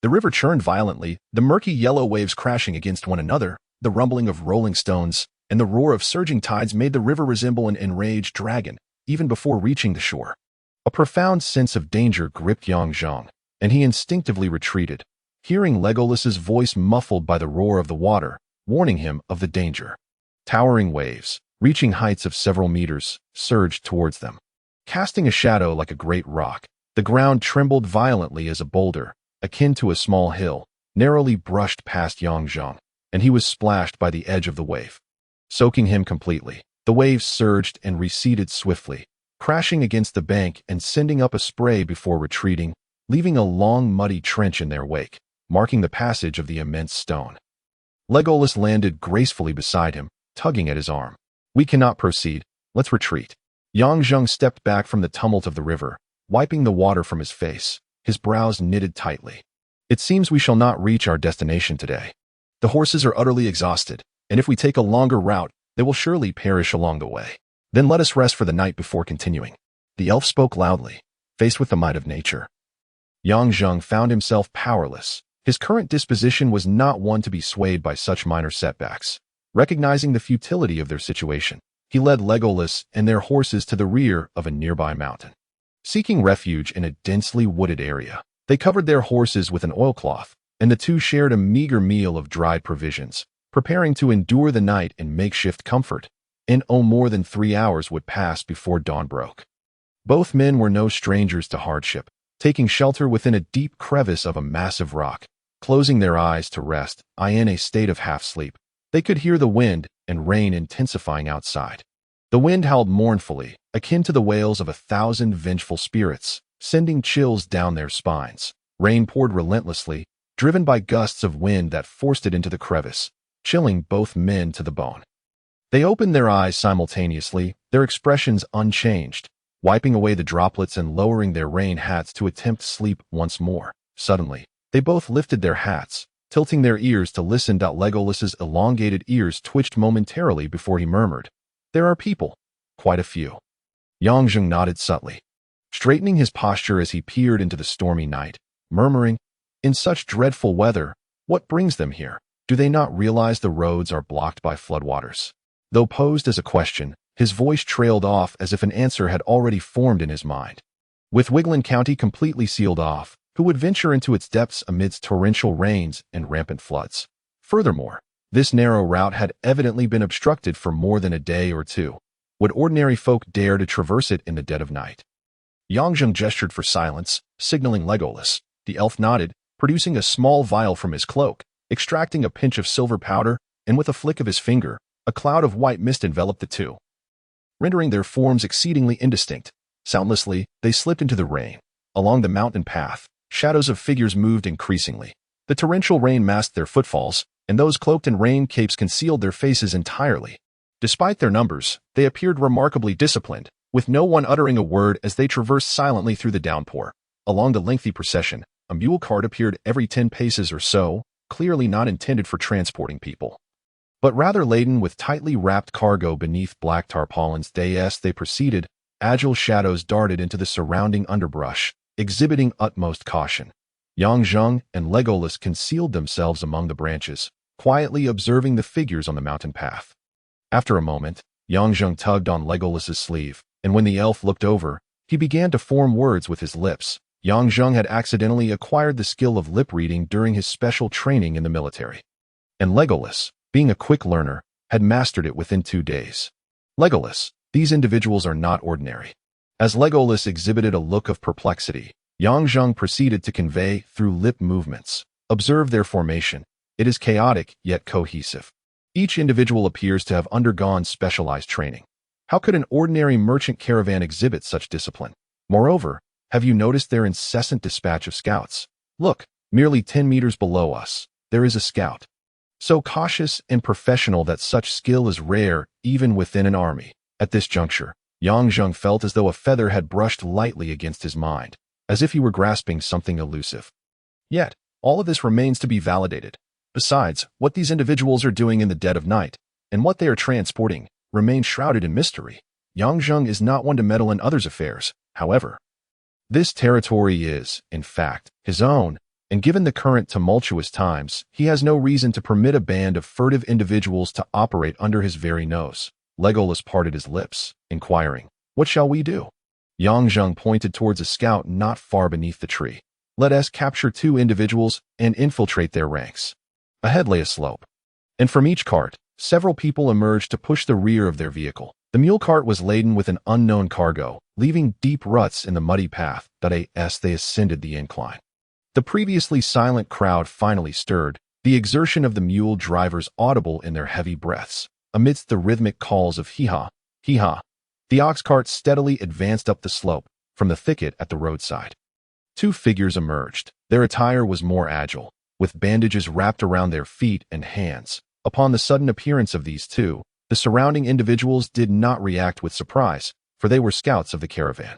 The river churned violently, the murky yellow waves crashing against one another. The rumbling of rolling stones and the roar of surging tides made the river resemble an enraged dragon, even before reaching the shore. A profound sense of danger gripped Yang Zheng, and he instinctively retreated, hearing Legolas's voice muffled by the roar of the water, warning him of the danger. Towering waves, reaching heights of several meters, surged towards them. Casting a shadow like a great rock, the ground trembled violently as a boulder, akin to a small hill, narrowly brushed past Yang Zheng, and he was splashed by the edge of the wave, soaking him completely. The waves surged and receded swiftly, crashing against the bank and sending up a spray before retreating, leaving a long muddy trench in their wake, marking the passage of the immense stone. Legolas landed gracefully beside him, tugging at his arm. "We cannot proceed. Let's retreat." Yang Zheng stepped back from the tumult of the river, wiping the water from his face, his brows knitted tightly. "It seems we shall not reach our destination today. The horses are utterly exhausted, and if we take a longer route, they will surely perish along the way. Then let us rest for the night before continuing." The elf spoke loudly, faced with the might of nature. Yang Zheng found himself powerless. His current disposition was not one to be swayed by such minor setbacks. Recognizing the futility of their situation, he led Legolas and their horses to the rear of a nearby mountain. Seeking refuge in a densely wooded area, they covered their horses with an oilcloth, and the two shared a meager meal of dried provisions, preparing to endure the night in makeshift comfort. And more than 3 hours would pass before dawn broke. Both men were no strangers to hardship, taking shelter within a deep crevice of a massive rock, closing their eyes to rest, in a state of half-sleep. They could hear the wind and rain intensifying outside. The wind howled mournfully, akin to the wails of 1,000 vengeful spirits, sending chills down their spines. Rain poured relentlessly, driven by gusts of wind that forced it into the crevice, chilling both men to the bone. They opened their eyes simultaneously, their expressions unchanged, wiping away the droplets and lowering their rain hats to attempt sleep once more. Suddenly, they both lifted their hats, tilting their ears to listen. Legolas's elongated ears twitched momentarily before he murmured, "There are people. Quite a few." Yang Zheng nodded subtly, straightening his posture as he peered into the stormy night, murmuring, "In such dreadful weather, what brings them here? Do they not realize the roads are blocked by floodwaters?" Though posed as a question, his voice trailed off as if an answer had already formed in his mind. With Wigland County completely sealed off, who would venture into its depths amidst torrential rains and rampant floods? Furthermore, this narrow route had evidently been obstructed for more than a day or two. Would ordinary folk dare to traverse it in the dead of night? Yang Zheng gestured for silence, signaling Legolas. The elf nodded, producing a small vial from his cloak, extracting a pinch of silver powder, and with a flick of his finger, a cloud of white mist enveloped the two, rendering their forms exceedingly indistinct. Soundlessly, they slipped into the rain. Along the mountain path, shadows of figures moved increasingly. The torrential rain masked their footfalls, and those cloaked in rain capes concealed their faces entirely. Despite their numbers, they appeared remarkably disciplined, with no one uttering a word as they traversed silently through the downpour. Along the lengthy procession, a mule cart appeared every 10 paces or so, clearly not intended for transporting people, but rather laden with tightly wrapped cargo beneath black tarpaulins. As they proceeded, agile shadows darted into the surrounding underbrush, exhibiting utmost caution. Yang Zheng and Legolas concealed themselves among the branches, quietly observing the figures on the mountain path. After a moment, Yongzheng tugged on Legolas's sleeve, and when the elf looked over, he began to form words with his lips. Yongzheng had accidentally acquired the skill of lip reading during his special training in the military. And Legolas, being a quick learner, had mastered it within 2 days. Legolas, these individuals are not ordinary. As Legolas exhibited a look of perplexity, Yongzheng proceeded to convey through lip movements. Observe their formation. It is chaotic yet cohesive. Each individual appears to have undergone specialized training. How could an ordinary merchant caravan exhibit such discipline? Moreover, have you noticed their incessant dispatch of scouts? Look, merely 10 meters below us, there is a scout. So cautious and professional that such skill is rare even within an army. At this juncture, Yongzheng felt as though a feather had brushed lightly against his mind, as if he were grasping something elusive. Yet, all of this remains to be validated. Besides, what these individuals are doing in the dead of night, and what they are transporting, remains shrouded in mystery. Yongzheng is not one to meddle in others' affairs, however. This territory is, in fact, his own, and given the current tumultuous times, he has no reason to permit a band of furtive individuals to operate under his very nose. Legolas parted his lips, inquiring, "What shall we do?" Yongzheng pointed towards a scout not far beneath the tree. "Let us capture 2 individuals and infiltrate their ranks." Ahead lay a slope, and from each cart, several people emerged to push the rear of their vehicle. The mule cart was laden with an unknown cargo, leaving deep ruts in the muddy path as they ascended the incline. The previously silent crowd finally stirred, the exertion of the mule drivers audible in their heavy breaths. Amidst the rhythmic calls of hee-haw, hee-haw, the ox cart steadily advanced up the slope from the thicket at the roadside. 2 figures emerged. Their attire was more agile, with bandages wrapped around their feet and hands. Upon the sudden appearance of these 2, the surrounding individuals did not react with surprise, for they were scouts of the caravan.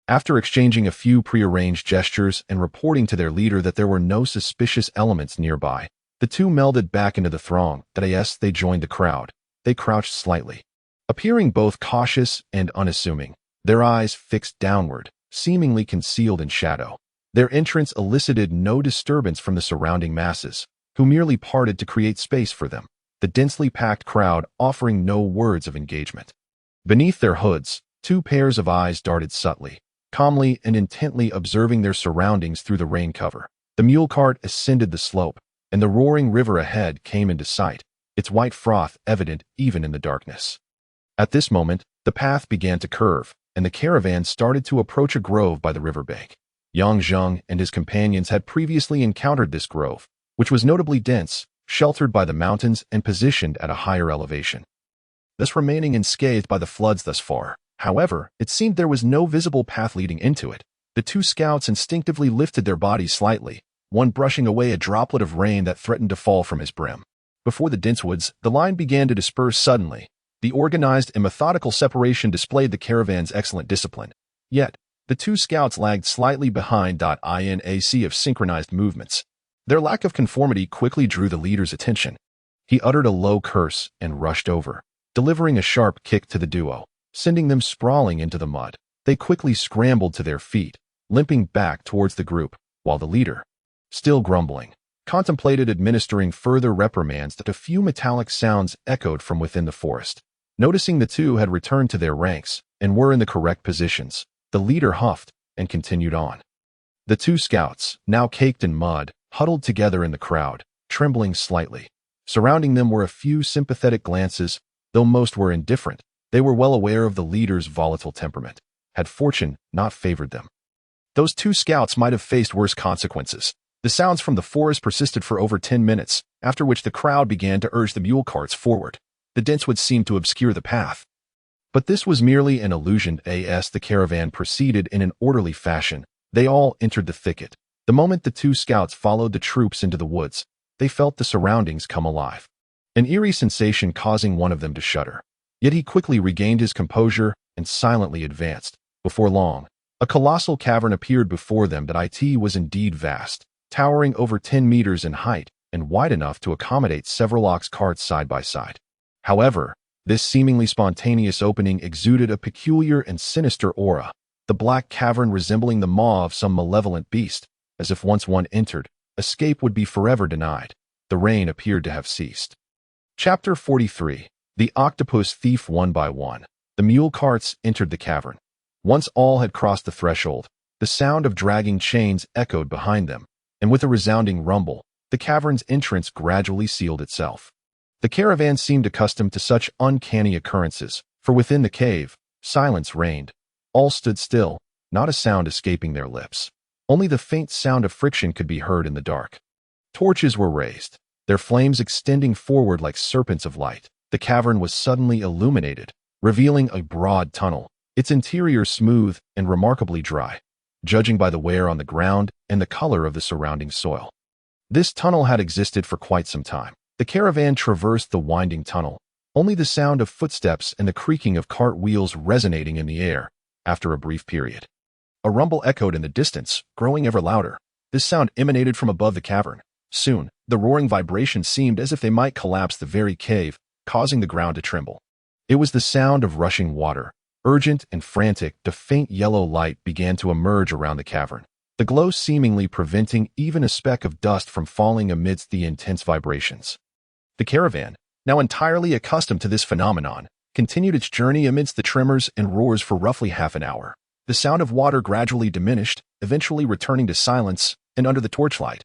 After exchanging a few prearranged gestures and reporting to their leader that there were no suspicious elements nearby, the 2 melded back into the throng. As they joined the crowd, they crouched slightly, appearing both cautious and unassuming, their eyes fixed downward, seemingly concealed in shadow. Their entrance elicited no disturbance from the surrounding masses, who merely parted to create space for them, the densely packed crowd offering no words of engagement. Beneath their hoods, 2 pairs of eyes darted subtly, calmly and intently observing their surroundings through the rain cover. The mule cart ascended the slope, and the roaring river ahead came into sight, its white froth evident even in the darkness. At this moment, the path began to curve, and the caravan started to approach a grove by the riverbank. Yongzheng and his companions had previously encountered this grove, which was notably dense, sheltered by the mountains and positioned at a higher elevation, thus remaining unscathed by the floods thus far. However, it seemed there was no visible path leading into it. The 2 scouts instinctively lifted their bodies slightly, one brushing away a droplet of rain that threatened to fall from his brim. Before the dense woods, the line began to disperse suddenly. The organized and methodical separation displayed the caravan's excellent discipline. Yet, the 2 scouts lagged slightly behind. In a sea of synchronized movements, their lack of conformity quickly drew the leader's attention. He uttered a low curse and rushed over, delivering a sharp kick to the duo, sending them sprawling into the mud. They quickly scrambled to their feet, limping back towards the group, while the leader, still grumbling, contemplated administering further reprimands. That a few metallic sounds echoed from within the forest. Noticing the 2 had returned to their ranks and were in the correct positions, the leader huffed and continued on. The 2 scouts, now caked in mud, huddled together in the crowd, trembling slightly. Surrounding them were a few sympathetic glances, though most were indifferent. They were well aware of the leader's volatile temperament. Had fortune not favored them, those 2 scouts might have faced worse consequences. The sounds from the forest persisted for over 10 minutes, after which the crowd began to urge the mule carts forward. The dense woods seemed to obscure the path. But this was merely an illusion. As the caravan proceeded in an orderly fashion, they all entered the thicket. The moment the 2 scouts followed the troops into the woods, they felt the surroundings come alive, an eerie sensation causing one of them to shudder. Yet he quickly regained his composure and silently advanced. Before long, a colossal cavern appeared before them. It was indeed vast, towering over 10 meters in height and wide enough to accommodate several ox carts side by side. However, this seemingly spontaneous opening exuded a peculiar and sinister aura, the black cavern resembling the maw of some malevolent beast, as if once one entered, escape would be forever denied. The rain appeared to have ceased. Chapter 43. The octopus thief one by one. The mule carts entered the cavern. Once all had crossed the threshold, the sound of dragging chains echoed behind them, and with a resounding rumble, the cavern's entrance gradually sealed itself. The caravan seemed accustomed to such uncanny occurrences, for within the cave, silence reigned. All stood still, not a sound escaping their lips. Only the faint sound of friction could be heard in the dark. Torches were raised, their flames extending forward like serpents of light. The cavern was suddenly illuminated, revealing a broad tunnel, its interior smooth and remarkably dry, judging by the wear on the ground and the color of the surrounding soil. This tunnel had existed for quite some time. The caravan traversed the winding tunnel, only the sound of footsteps and the creaking of cart wheels resonating in the air. After a brief period, a rumble echoed in the distance, growing ever louder. This sound emanated from above the cavern. Soon, the roaring vibrations seemed as if they might collapse the very cave, causing the ground to tremble. It was the sound of rushing water. Urgent and frantic, the faint yellow light began to emerge around the cavern, the glow seemingly preventing even a speck of dust from falling amidst the intense vibrations. The caravan, now entirely accustomed to this phenomenon, continued its journey amidst the tremors and roars for roughly half an hour. The sound of water gradually diminished, eventually returning to silence, and under the torchlight.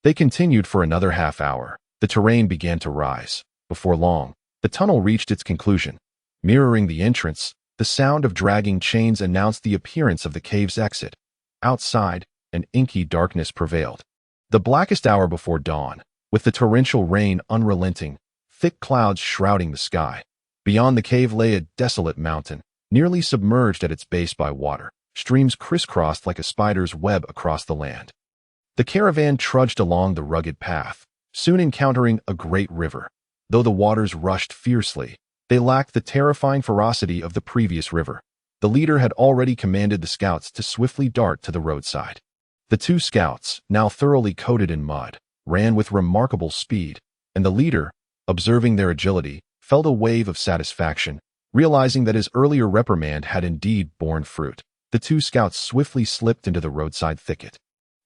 They continued for another half hour. The terrain began to rise. Before long, the tunnel reached its conclusion. Mirroring the entrance, the sound of dragging chains announced the appearance of the cave's exit. Outside, an inky darkness prevailed. The blackest hour before dawn, with the torrential rain unrelenting, thick clouds shrouding the sky. Beyond the cave lay a desolate mountain, nearly submerged at its base by water. Streams crisscrossed like a spider's web across the land. The caravan trudged along the rugged path, soon encountering a great river. Though the waters rushed fiercely, they lacked the terrifying ferocity of the previous river. The leader had already commanded the scouts to swiftly dart to the roadside. The two scouts, now thoroughly coated in mud, ran with remarkable speed, and the leader, observing their agility, felt a wave of satisfaction, realizing that his earlier reprimand had indeed borne fruit. The two scouts swiftly slipped into the roadside thicket,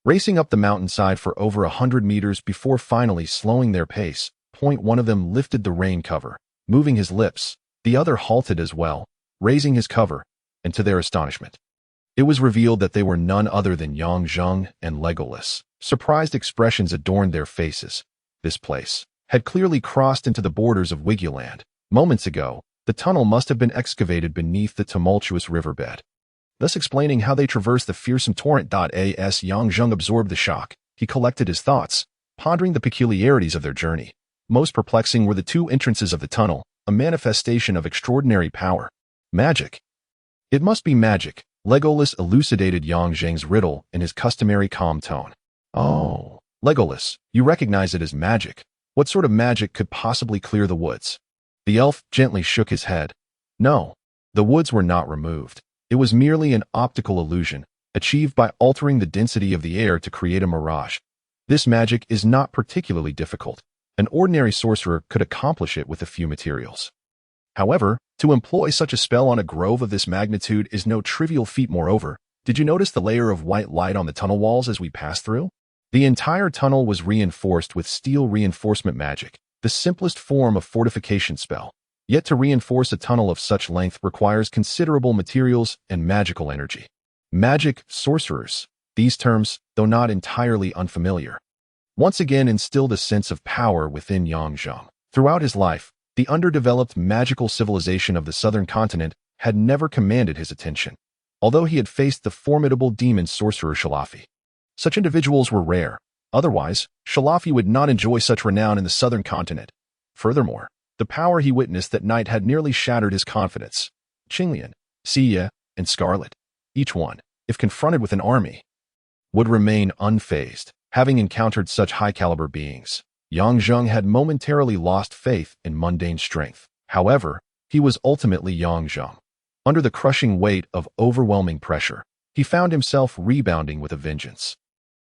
racing up the mountainside for over 100 meters before finally slowing their pace. One of them lifted the rain cover, moving his lips. The other halted as well, raising his cover, and to their astonishment, it was revealed that they were none other than Yang Zheng and Legolas. Surprised expressions adorned their faces. This place had clearly crossed into the borders of Wiggyland. Moments ago, the tunnel must have been excavated beneath the tumultuous riverbed, thus explaining how they traversed the fearsome torrent. As Yang Zheng absorbed the shock, he collected his thoughts, pondering the peculiarities of their journey. Most perplexing were the two entrances of the tunnel, a manifestation of extraordinary power. Magic. It must be magic, Legolas elucidated Yang Zheng's riddle in his customary calm tone. Oh, Legolas, you recognize it as magic. What sort of magic could possibly clear the woods? The elf gently shook his head. No, the woods were not removed. It was merely an optical illusion, achieved by altering the density of the air to create a mirage. This magic is not particularly difficult. An ordinary sorcerer could accomplish it with a few materials. However, to employ such a spell on a grove of this magnitude is no trivial feat. Moreover, did you notice the layer of white light on the tunnel walls as we passed through? The entire tunnel was reinforced with steel reinforcement magic, the simplest form of fortification spell. Yet to reinforce a tunnel of such length requires considerable materials and magical energy. Magic sorcerers. These terms, though not entirely unfamiliar, once again instilled a sense of power within Yang Zheng. Throughout his life, the underdeveloped magical civilization of the southern continent had never commanded his attention, although he had faced the formidable demon sorcerer Shalafi. Such individuals were rare. Otherwise, Shalafi would not enjoy such renown in the southern continent. Furthermore, the power he witnessed that night had nearly shattered his confidence. Qinglian, Xie, and Scarlet, each one, if confronted with an army, would remain unfazed. Having encountered such high-caliber beings, Yang Zheng had momentarily lost faith in mundane strength. However, he was ultimately Yang Zheng. Under the crushing weight of overwhelming pressure, he found himself rebounding with a vengeance.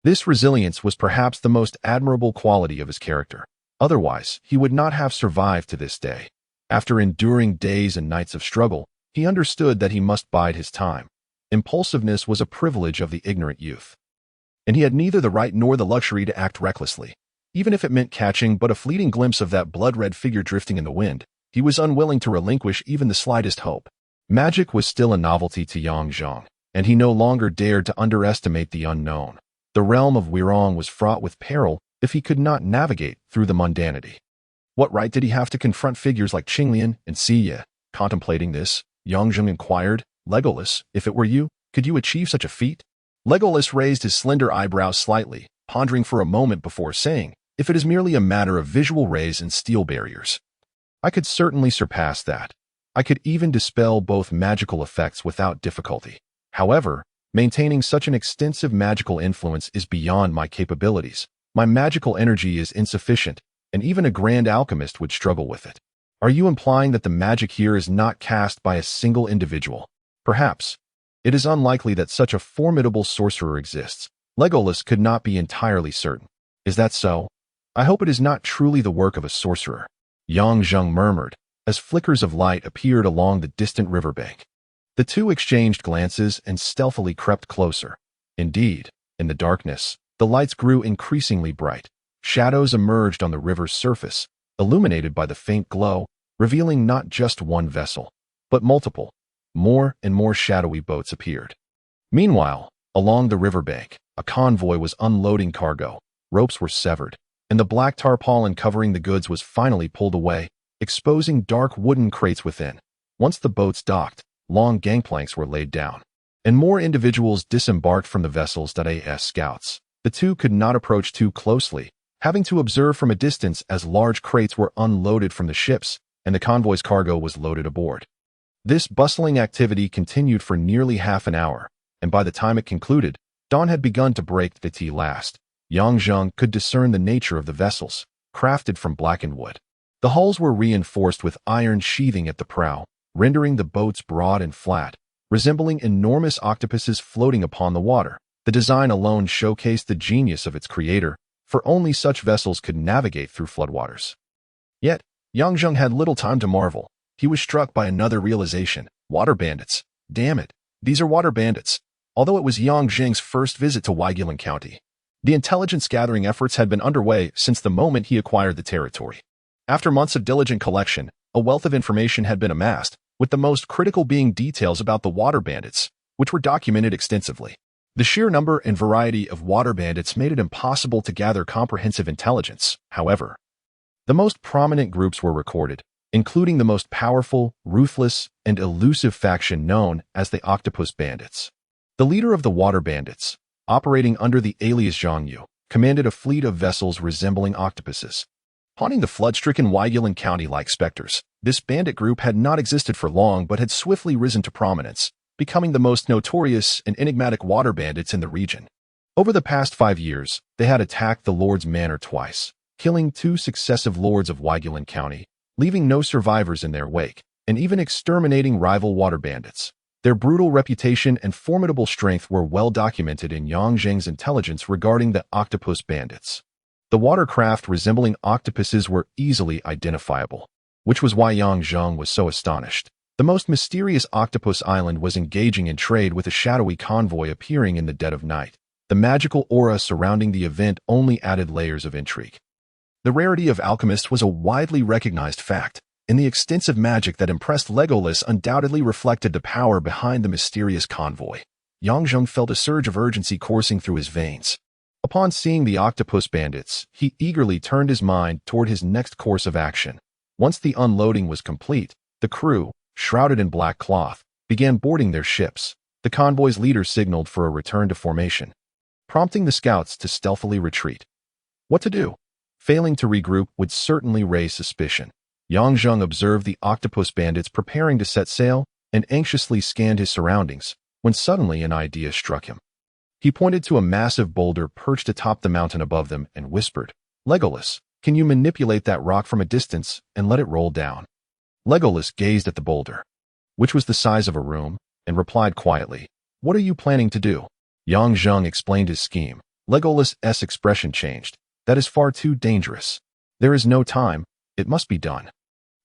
This resilience was perhaps the most admirable quality of his character. Otherwise, he would not have survived to this day. After enduring days and nights of struggle, he understood that he must bide his time. Impulsiveness was a privilege of the ignorant youth, and he had neither the right nor the luxury to act recklessly. Even if it meant catching but a fleeting glimpse of that blood-red figure drifting in the wind, He was unwilling to relinquish even the slightest hope. Magic was still a novelty to Yang Zheng, and he no longer dared to underestimate the unknown. The realm of Wirong was fraught with peril if he could not navigate through the mundanity. What right did he have to confront figures like Qinglian and Siye? Contemplating this, Yang Zheng inquired, Legolas, if it were you, could you achieve such a feat? Legolas raised his slender eyebrows slightly, pondering for a moment before saying, if it is merely a matter of visual rays and steel barriers, I could certainly surpass that. I could even dispel both magical effects without difficulty. However, maintaining such an extensive magical influence is beyond my capabilities. My magical energy is insufficient, and even a grand alchemist would struggle with it. Are you implying that the magic here is not cast by a single individual? Perhaps. It is unlikely that such a formidable sorcerer exists. Legolas could not be entirely certain. Is that so? I hope it is not truly the work of a sorcerer. Yang Zheng murmured, as flickers of light appeared along the distant riverbank. The two exchanged glances and stealthily crept closer. Indeed, in the darkness, the lights grew increasingly bright. Shadows emerged on the river's surface, illuminated by the faint glow, revealing not just one vessel, but multiple. More and more shadowy boats appeared. Meanwhile, along the riverbank, a convoy was unloading cargo. Ropes were severed, and the black tarpaulin covering the goods was finally pulled away, exposing dark wooden crates within. Once the boats docked, long gangplanks were laid down, and more individuals disembarked from the vessels as scouts. The two could not approach too closely, having to observe from a distance as large crates were unloaded from the ships, and the convoy's cargo was loaded aboard. This bustling activity continued for nearly half an hour, and by the time it concluded, dawn had begun to break the tea last. Yang Zheng could discern the nature of the vessels, crafted from blackened wood. The hulls were reinforced with iron sheathing at the prow, rendering the boats broad and flat, resembling enormous octopuses floating upon the water. The design alone showcased the genius of its creator, for only such vessels could navigate through floodwaters. Yet, Yang Zheng had little time to marvel. He was struck by another realization. Water bandits. Damn it, these are water bandits. Although it was Yang Zheng's first visit to Weigulin County, the intelligence-gathering efforts had been underway since the moment he acquired the territory. After months of diligent collection, a wealth of information had been amassed, with the most critical being details about the water bandits, which were documented extensively. The sheer number and variety of water bandits made it impossible to gather comprehensive intelligence. However, the most prominent groups were recorded, including the most powerful, ruthless, and elusive faction known as the Octopus Bandits. The leader of the water bandits, operating under the alias Zhang Yu, commanded a fleet of vessels resembling octopuses, haunting the flood-stricken Weigulin County like specters. This bandit group had not existed for long but had swiftly risen to prominence, becoming the most notorious and enigmatic water bandits in the region. Over the past 5 years, they had attacked the Lord's Manor twice, killing 2 successive lords of Weigulin County, leaving no survivors in their wake, and even exterminating rival water bandits. Their brutal reputation and formidable strength were well documented in Yang Zheng's intelligence regarding the Octopus Bandits. The watercraft resembling octopuses were easily identifiable, which was why Yang Zheng was so astonished. The most mysterious octopus island was engaging in trade with a shadowy convoy appearing in the dead of night. The magical aura surrounding the event only added layers of intrigue. The rarity of alchemists was a widely recognized fact, and the extensive magic that impressed Legolas undoubtedly reflected the power behind the mysterious convoy. Yang Zheng felt a surge of urgency coursing through his veins. Upon seeing the octopus bandits, he eagerly turned his mind toward his next course of action. Once the unloading was complete, the crew, shrouded in black cloth, began boarding their ships. The convoy's leader signaled for a return to formation, prompting the scouts to stealthily retreat. What to do? Failing to regroup would certainly raise suspicion. Yang Zheng observed the octopus bandits preparing to set sail and anxiously scanned his surroundings, when suddenly an idea struck him. He pointed to a massive boulder perched atop the mountain above them and whispered, Legolas, can you manipulate that rock from a distance and let it roll down? Legolas gazed at the boulder, which was the size of a room, and replied quietly, What are you planning to do? Yang Zheng explained his scheme. Legolas's expression changed. That is far too dangerous. There is no time. It must be done.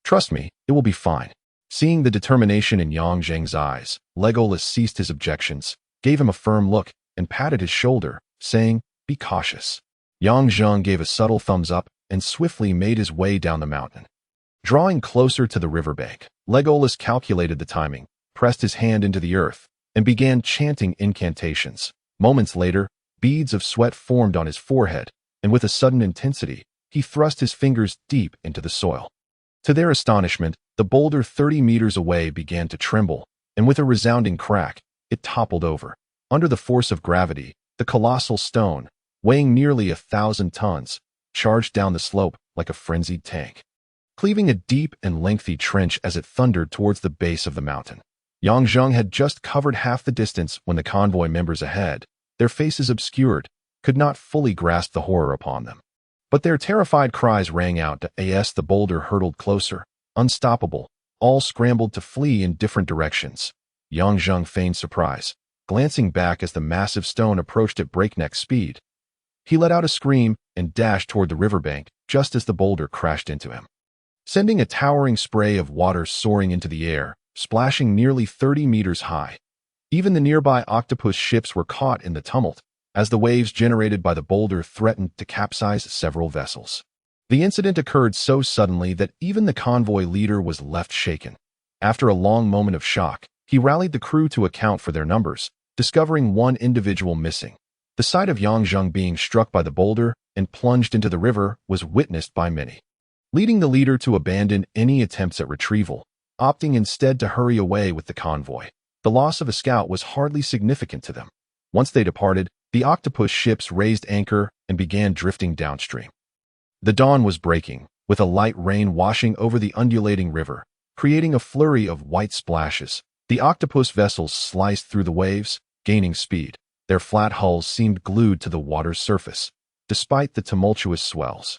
Trust me, it will be fine. Seeing the determination in Yang Zheng's eyes, Legolas ceased his objections, gave him a firm look, and patted his shoulder, saying, Be cautious. Yang Zheng gave a subtle thumbs up and swiftly made his way down the mountain. Drawing closer to the riverbank, Legolas calculated the timing, pressed his hand into the earth, and began chanting incantations. Moments later, beads of sweat formed on his forehead, and with a sudden intensity, he thrust his fingers deep into the soil. To their astonishment, the boulder 30 meters away began to tremble, and with a resounding crack, it toppled over. Under the force of gravity, the colossal stone, weighing nearly 1,000 tons, charged down the slope like a frenzied tank, cleaving a deep and lengthy trench as it thundered towards the base of the mountain. Yang Zheng had just covered half the distance when the convoy members ahead, their faces obscured, could not fully grasp the horror upon them. But their terrified cries rang out as the boulder hurtled closer, unstoppable. All scrambled to flee in different directions. Yang Zheng feigned surprise, glancing back as the massive stone approached at breakneck speed. He let out a scream and dashed toward the riverbank just as the boulder crashed into him, sending a towering spray of water soaring into the air, splashing nearly 30 meters high. Even the nearby octopus ships were caught in the tumult, as the waves generated by the boulder threatened to capsize several vessels. The incident occurred so suddenly that even the convoy leader was left shaken. After a long moment of shock, he rallied the crew to account for their numbers, discovering one individual missing. The sight of Yang Zheng being struck by the boulder and plunged into the river was witnessed by many, leading the leader to abandon any attempts at retrieval, opting instead to hurry away with the convoy. The loss of a scout was hardly significant to them. Once they departed, the octopus ships raised anchor and began drifting downstream. The dawn was breaking, with a light rain washing over the undulating river, creating a flurry of white splashes. The octopus vessels sliced through the waves, gaining speed. Their flat hulls seemed glued to the water's surface, despite the tumultuous swells.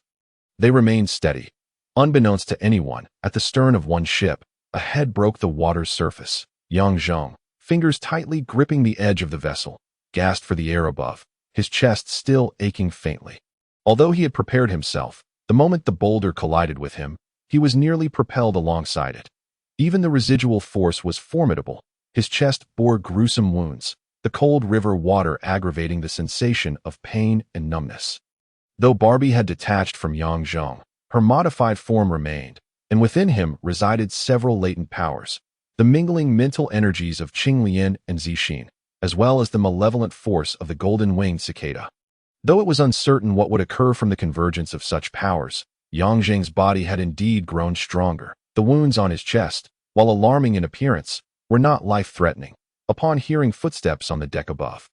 They remained steady. Unbeknownst to anyone, at the stern of one ship, a head broke the water's surface. Yang Zheng, fingers tightly gripping the edge of the vessel, gasped for the air above, his chest still aching faintly. Although he had prepared himself, the moment the boulder collided with him, he was nearly propelled alongside it. Even the residual force was formidable. His chest bore gruesome wounds, the cold river water aggravating the sensation of pain and numbness. Though Barbie had detached from Yang Zheng, her modified form remained, and within him resided several latent powers, the mingling mental energies of Qing Lian and Zixin, as well as the malevolent force of the golden-winged cicada. Though it was uncertain what would occur from the convergence of such powers, Yang Zheng's body had indeed grown stronger. The wounds on his chest, while alarming in appearance, were not life-threatening. Upon hearing footsteps on the deck above,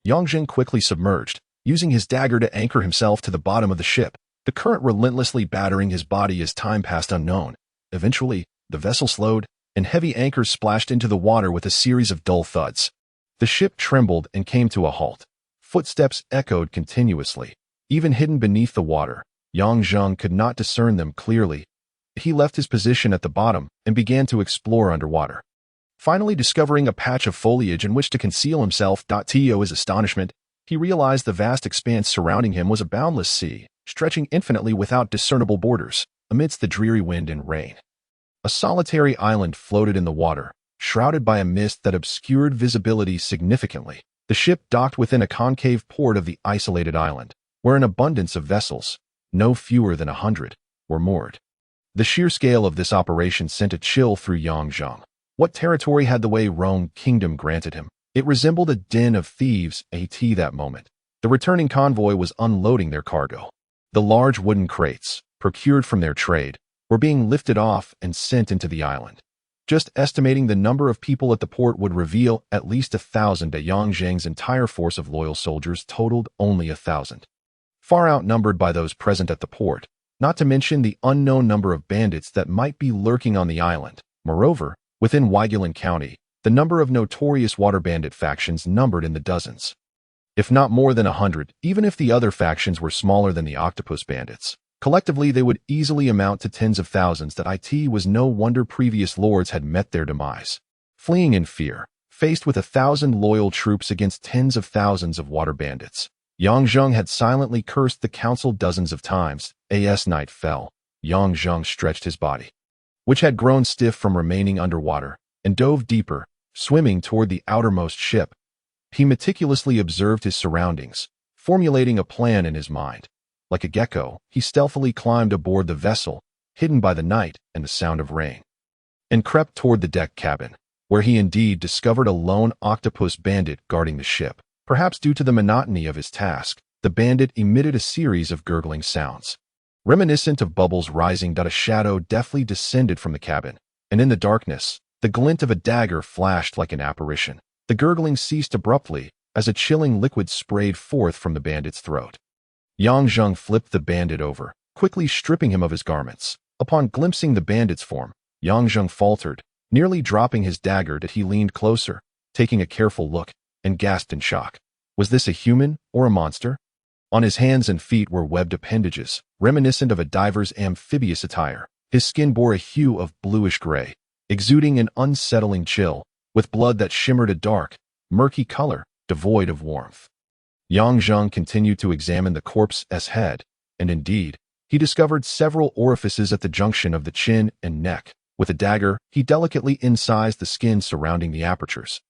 Yang Zheng quickly submerged, using his dagger to anchor himself to the bottom of the ship, the current relentlessly battering his body as time passed unknown. Eventually, the vessel slowed, and heavy anchors splashed into the water with a series of dull thuds. The ship trembled and came to a halt. Footsteps echoed continuously. Even hidden beneath the water, Yang Zheng could not discern them clearly. He left his position at the bottom and began to explore underwater, finally discovering a patch of foliage in which to conceal himself. To his astonishment, he realized the vast expanse surrounding him was a boundless sea, stretching infinitely without discernible borders, amidst the dreary wind and rain. A solitary island floated in the water, shrouded by a mist that obscured visibility significantly. The ship docked within a concave port of the isolated island, where an abundance of vessels, no fewer than 100, were moored. The sheer scale of this operation sent a chill through Yang Zheng. What territory had the Wei Rong kingdom granted him? It resembled a den of thieves at that moment. The returning convoy was unloading their cargo. The large wooden crates, procured from their trade, were being lifted off and sent into the island. Just estimating the number of people at the port would reveal at least 1,000. Yang Zheng's entire force of loyal soldiers totaled only 1,000, far outnumbered by those present at the port, not to mention the unknown number of bandits that might be lurking on the island. Moreover, within Waigalan County, the number of notorious water bandit factions numbered in the dozens, if not more than 100, even if the other factions were smaller than the octopus bandits. Collectively, they would easily amount to tens of thousands. It was no wonder previous lords had met their demise, fleeing in fear, faced with 1,000 loyal troops against tens of thousands of water bandits. Yang Zheng had silently cursed the council dozens of times. As night fell, Yang Zheng stretched his body, which had grown stiff from remaining underwater, and dove deeper, swimming toward the outermost ship. He meticulously observed his surroundings, formulating a plan in his mind. Like a gecko, he stealthily climbed aboard the vessel, hidden by the night and the sound of rain, and crept toward the deck cabin, where he indeed discovered a lone octopus bandit guarding the ship. Perhaps due to the monotony of his task, the bandit emitted a series of gurgling sounds, reminiscent of bubbles rising. A shadow deftly descended from the cabin, and in the darkness, the glint of a dagger flashed like an apparition. The gurgling ceased abruptly as a chilling liquid sprayed forth from the bandit's throat. Yang Zheng flipped the bandit over, quickly stripping him of his garments. Upon glimpsing the bandit's form, Yang Zheng faltered, nearly dropping his dagger. He leaned closer, taking a careful look, and gasped in shock. Was this a human or a monster? On his hands and feet were webbed appendages, reminiscent of a diver's amphibious attire. His skin bore a hue of bluish-gray, exuding an unsettling chill, with blood that shimmered a dark, murky color, devoid of warmth. Yang Zheng continued to examine the corpse's head, and indeed, he discovered several orifices at the junction of the chin and neck. With a dagger, he delicately incised the skin surrounding the apertures,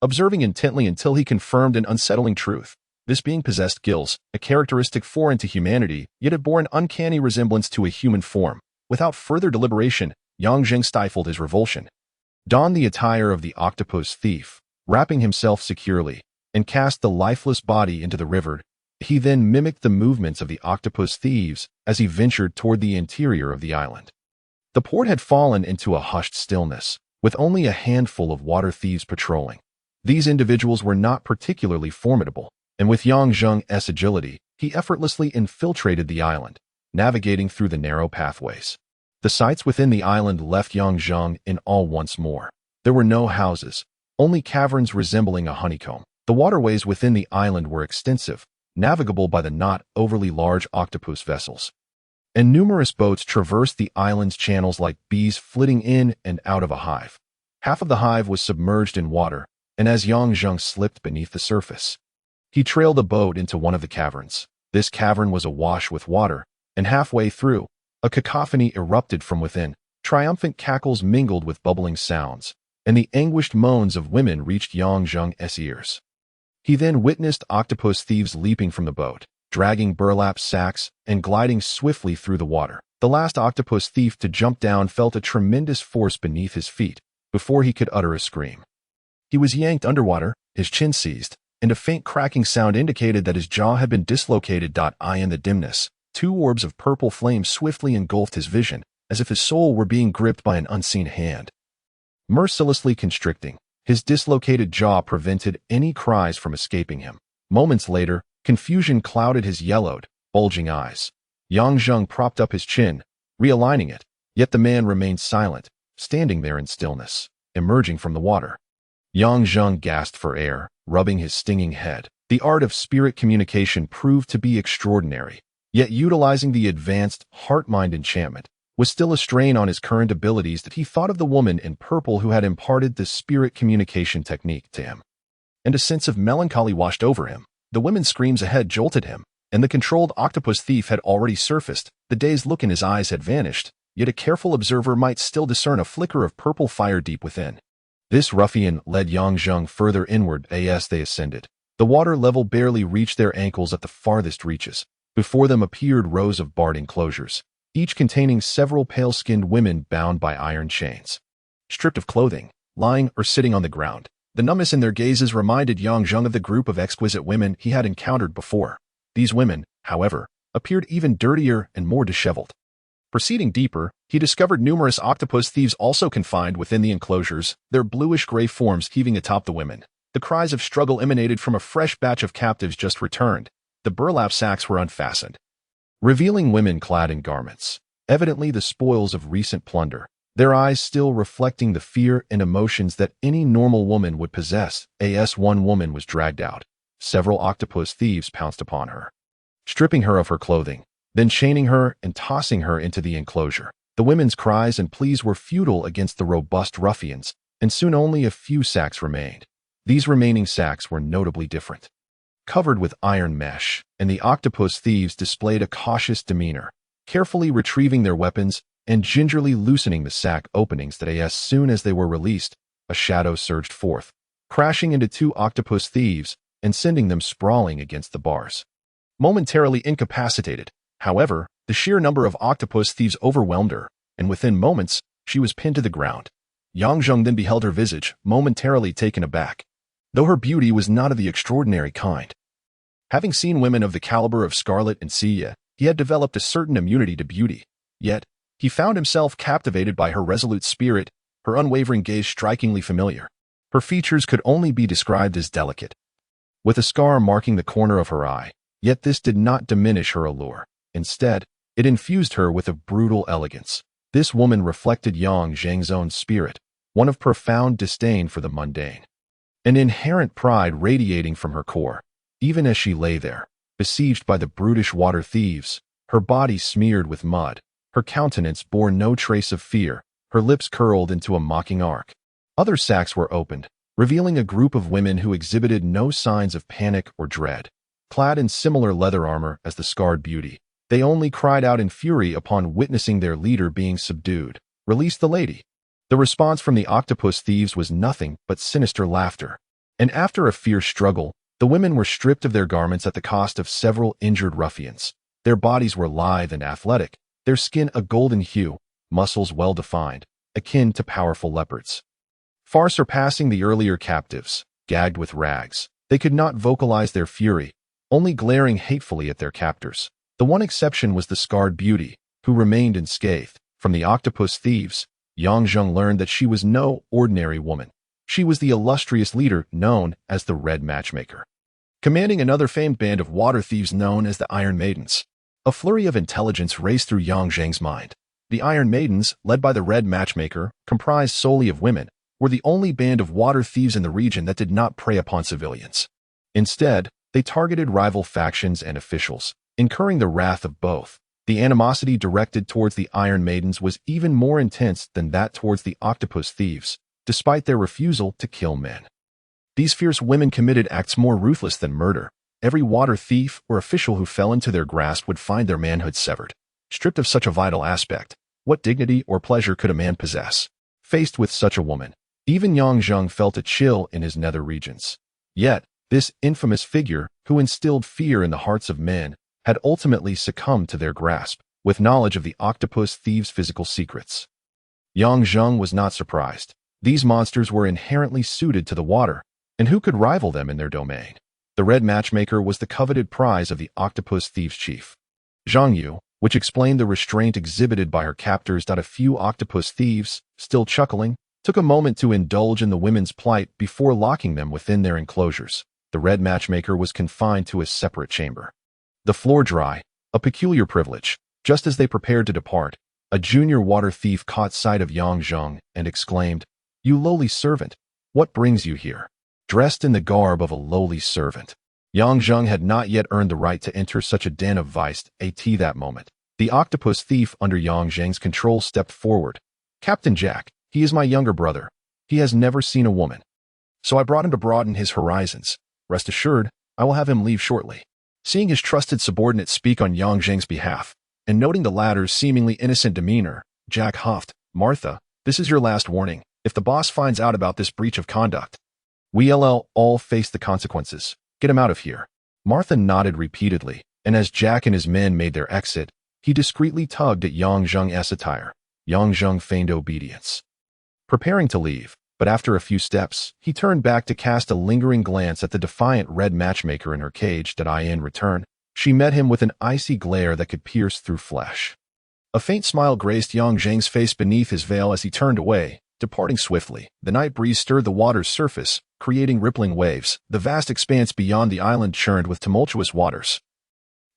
observing intently until he confirmed an unsettling truth. This being possessed gills, a characteristic foreign to humanity, yet it bore an uncanny resemblance to a human form. Without further deliberation, Yang Zheng stifled his revulsion, donned the attire of the octopus thief, wrapping himself securely, and cast the lifeless body into the river. He then mimicked the movements of the octopus thieves as he ventured toward the interior of the island. The port had fallen into a hushed stillness, with only a handful of water thieves patrolling. These individuals were not particularly formidable, and with Yang Zheng's agility, he effortlessly infiltrated the island, navigating through the narrow pathways. The sights within the island left Yang Zheng in awe once more. There were no houses, only caverns resembling a honeycomb. The waterways within the island were extensive, navigable by the not overly large octopus vessels, and numerous boats traversed the island's channels like bees flitting in and out of a hive. Half of the hive was submerged in water, and as Yang Zheng slipped beneath the surface, he trailed a boat into one of the caverns. This cavern was awash with water, and halfway through, a cacophony erupted from within. Triumphant cackles mingled with bubbling sounds, and the anguished moans of women reached Yang Zheng's ears. He then witnessed octopus thieves leaping from the boat, dragging burlap sacks and gliding swiftly through the water. The last octopus thief to jump down felt a tremendous force beneath his feet before he could utter a scream. He was yanked underwater, his chin seized, and a faint cracking sound indicated that his jaw had been dislocated. In the dimness, two orbs of purple flame swiftly engulfed his vision, as if his soul were being gripped by an unseen hand. Mercilessly constricting, his dislocated jaw prevented any cries from escaping him. Moments later, confusion clouded his yellowed, bulging eyes. Yang Zheng propped up his chin, realigning it, yet the man remained silent, standing there in stillness. Emerging from the water, Yang Zheng gasped for air, rubbing his stinging head. The art of spirit communication proved to be extraordinary, yet utilizing the advanced heart-mind enchantment was still a strain on his current abilities. That he thought of the woman in purple who had imparted this spirit communication technique to him, and a sense of melancholy washed over him. The women's screams ahead jolted him, and the controlled octopus thief had already surfaced. The dazed look in his eyes had vanished, yet a careful observer might still discern a flicker of purple fire deep within. This ruffian led Yang Zheng further inward as they ascended. The water level barely reached their ankles at the farthest reaches. Before them appeared rows of barred enclosures, each containing several pale-skinned women bound by iron chains, stripped of clothing, lying or sitting on the ground. The numbness in their gazes reminded Yang Zheng of the group of exquisite women he had encountered before. These women, however, appeared even dirtier and more disheveled. Proceeding deeper, he discovered numerous octopus thieves also confined within the enclosures, their bluish-gray forms heaving atop the women. The cries of struggle emanated from a fresh batch of captives just returned. The burlap sacks were unfastened, revealing women clad in garments, evidently the spoils of recent plunder, their eyes still reflecting the fear and emotions that any normal woman would possess. As one woman was dragged out, several octopus thieves pounced upon her, stripping her of her clothing, then chaining her and tossing her into the enclosure. The women's cries and pleas were futile against the robust ruffians, and soon only a few sacks remained. These remaining sacks were notably different, covered with iron mesh, and the octopus thieves displayed a cautious demeanor, carefully retrieving their weapons and gingerly loosening the sack openings. That as soon as they were released, a shadow surged forth, crashing into two octopus thieves and sending them sprawling against the bars. Momentarily incapacitated, however, The sheer number of octopus thieves overwhelmed her, and within moments, she was pinned to the ground. Yang Zheng then beheld her visage, momentarily taken aback, though her beauty was not of the extraordinary kind. Having seen women of the caliber of Scarlet and Xia, he had developed a certain immunity to beauty. Yet, he found himself captivated by her resolute spirit, her unwavering gaze strikingly familiar. Her features could only be described as delicate, with a scar marking the corner of her eye. Yet this did not diminish her allure. Instead, it infused her with a brutal elegance. This woman reflected Yang Zheng's own spirit, one of profound disdain for the mundane, an inherent pride radiating from her core. Even as she lay there, besieged by the brutish water thieves, her body smeared with mud, her countenance bore no trace of fear, her lips curled into a mocking arc. Other sacks were opened, revealing a group of women who exhibited no signs of panic or dread. Clad in similar leather armor as the scarred beauty, they only cried out in fury upon witnessing their leader being subdued. "Release the lady." The response from the octopus thieves was nothing but sinister laughter. And after a fierce struggle, the women were stripped of their garments at the cost of several injured ruffians. Their bodies were lithe and athletic, their skin a golden hue, muscles well-defined, akin to powerful leopards. Far surpassing the earlier captives, gagged with rags, they could not vocalize their fury, only glaring hatefully at their captors. The one exception was the scarred beauty, who remained unscathed. From the octopus thieves, Yang Zheng learned that she was no ordinary woman. She was the illustrious leader known as the Red Matchmaker, commanding another famed band of water thieves known as the Iron Maidens. A flurry of intelligence raced through Yang Zheng's mind. The Iron Maidens, led by the Red Matchmaker, comprised solely of women, were the only band of water thieves in the region that did not prey upon civilians. Instead, they targeted rival factions and officials, incurring the wrath of both. The animosity directed towards the Iron Maidens was even more intense than that towards the octopus thieves, despite their refusal to kill men. These fierce women committed acts more ruthless than murder. Every water thief or official who fell into their grasp would find their manhood severed. Stripped of such a vital aspect, what dignity or pleasure could a man possess? Faced with such a woman, even Yang Zheng felt a chill in his nether regions. Yet, this infamous figure, who instilled fear in the hearts of men, had ultimately succumbed to their grasp, with knowledge of the octopus thieves' physical secrets. Yang Zheng was not surprised. These monsters were inherently suited to the water, and who could rival them in their domain? The Red Matchmaker was the coveted prize of the octopus thieves' chief, Zhang Yu, which explained the restraint exhibited by her captors. A few octopus thieves, still chuckling, took a moment to indulge in the women's plight before locking them within their enclosures. The Red Matchmaker was confined to a separate chamber. The floor dry, a peculiar privilege. Just as they prepared to depart, a junior water thief caught sight of Yang Zheng and exclaimed, "You lowly servant, what brings you here?" Dressed in the garb of a lowly servant, Yang Zheng had not yet earned the right to enter such a den of vice. That moment, the octopus thief under Yang Zheng's control stepped forward. "Captain Jack, he is my younger brother. He has never seen a woman, so I brought him to broaden his horizons. Rest assured, I will have him leave shortly." Seeing his trusted subordinate speak on Yang Zheng's behalf, and noting the latter's seemingly innocent demeanor, Jack huffed, "Martha, this is your last warning. If the boss finds out about this breach of conduct, we'll all face the consequences. Get him out of here." Martha nodded repeatedly, and as Jack and his men made their exit, he discreetly tugged at Yang Zheng's attire. Yang Zheng feigned obedience, preparing to leave, but after a few steps, he turned back to cast a lingering glance at the defiant Red Matchmaker in her cage. In return, she met him with an icy glare that could pierce through flesh. A faint smile graced Yang Zheng's face beneath his veil as he turned away, departing swiftly. The night breeze stirred the water's surface, creating rippling waves. The vast expanse beyond the island churned with tumultuous waters,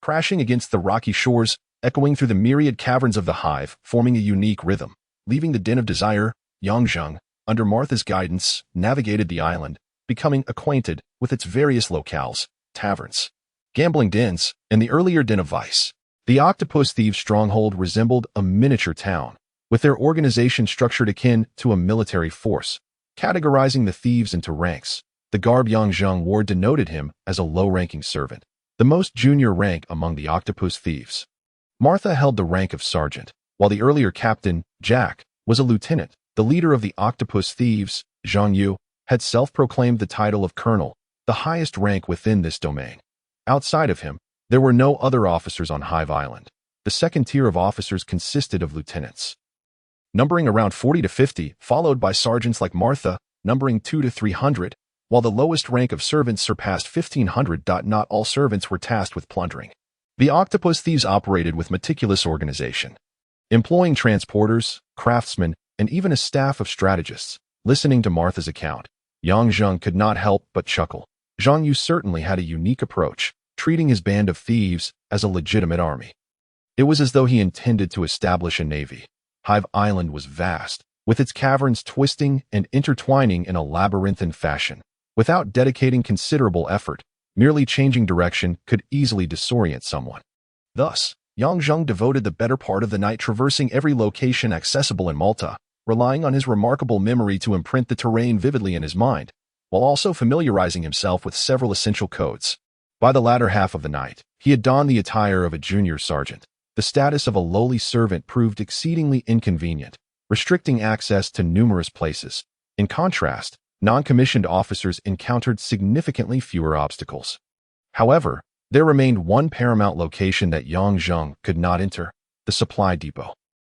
crashing against the rocky shores, echoing through the myriad caverns of the hive, forming a unique rhythm. Leaving the den of desire, Yang Zheng, under Martha's guidance, navigated the island, becoming acquainted with its various locales, taverns, gambling dens, and the earlier den of vice. The octopus thieves' stronghold resembled a miniature town, with their organization structured akin to a military force, categorizing the thieves into ranks. The garb Yang Zheng wore denoted him as a low-ranking servant, the most junior rank among the octopus thieves. Martha held the rank of sergeant, while the earlier captain, Jack, was a lieutenant. The leader of the octopus thieves, Zhang Yu, had self-proclaimed the title of colonel, the highest rank within this domain. Outside of him, there were no other officers on Hive Island. The The second tier of officers consisted of lieutenants, numbering around 40 to 50, followed by sergeants like Martha, numbering 2 to 300, while the lowest rank of servants surpassed 1,500. Not all servants were tasked with plundering. The octopus thieves operated with meticulous organization, employing transporters, craftsmen, and even a staff of strategists. Listening to Martha's account, Yang Zheng could not help but chuckle. Zhang Yu certainly had a unique approach, treating his band of thieves as a legitimate army. It was as though he intended to establish a navy. Hive Island was vast, with its caverns twisting and intertwining in a labyrinthine fashion. Without dedicating considerable effort, merely changing direction could easily disorient someone. Thus, Yang Zheng devoted the better part of the night traversing every location accessible in Malta, relying on his remarkable memory to imprint the terrain vividly in his mind, while also familiarizing himself with several essential codes. By the latter half of the night, he had donned the attire of a junior sergeant. The status of a lowly servant proved exceedingly inconvenient, restricting access to numerous places. In contrast, non-commissioned officers encountered significantly fewer obstacles. However, there remained one paramount location that Yang Zheng could not enter: the supply depot.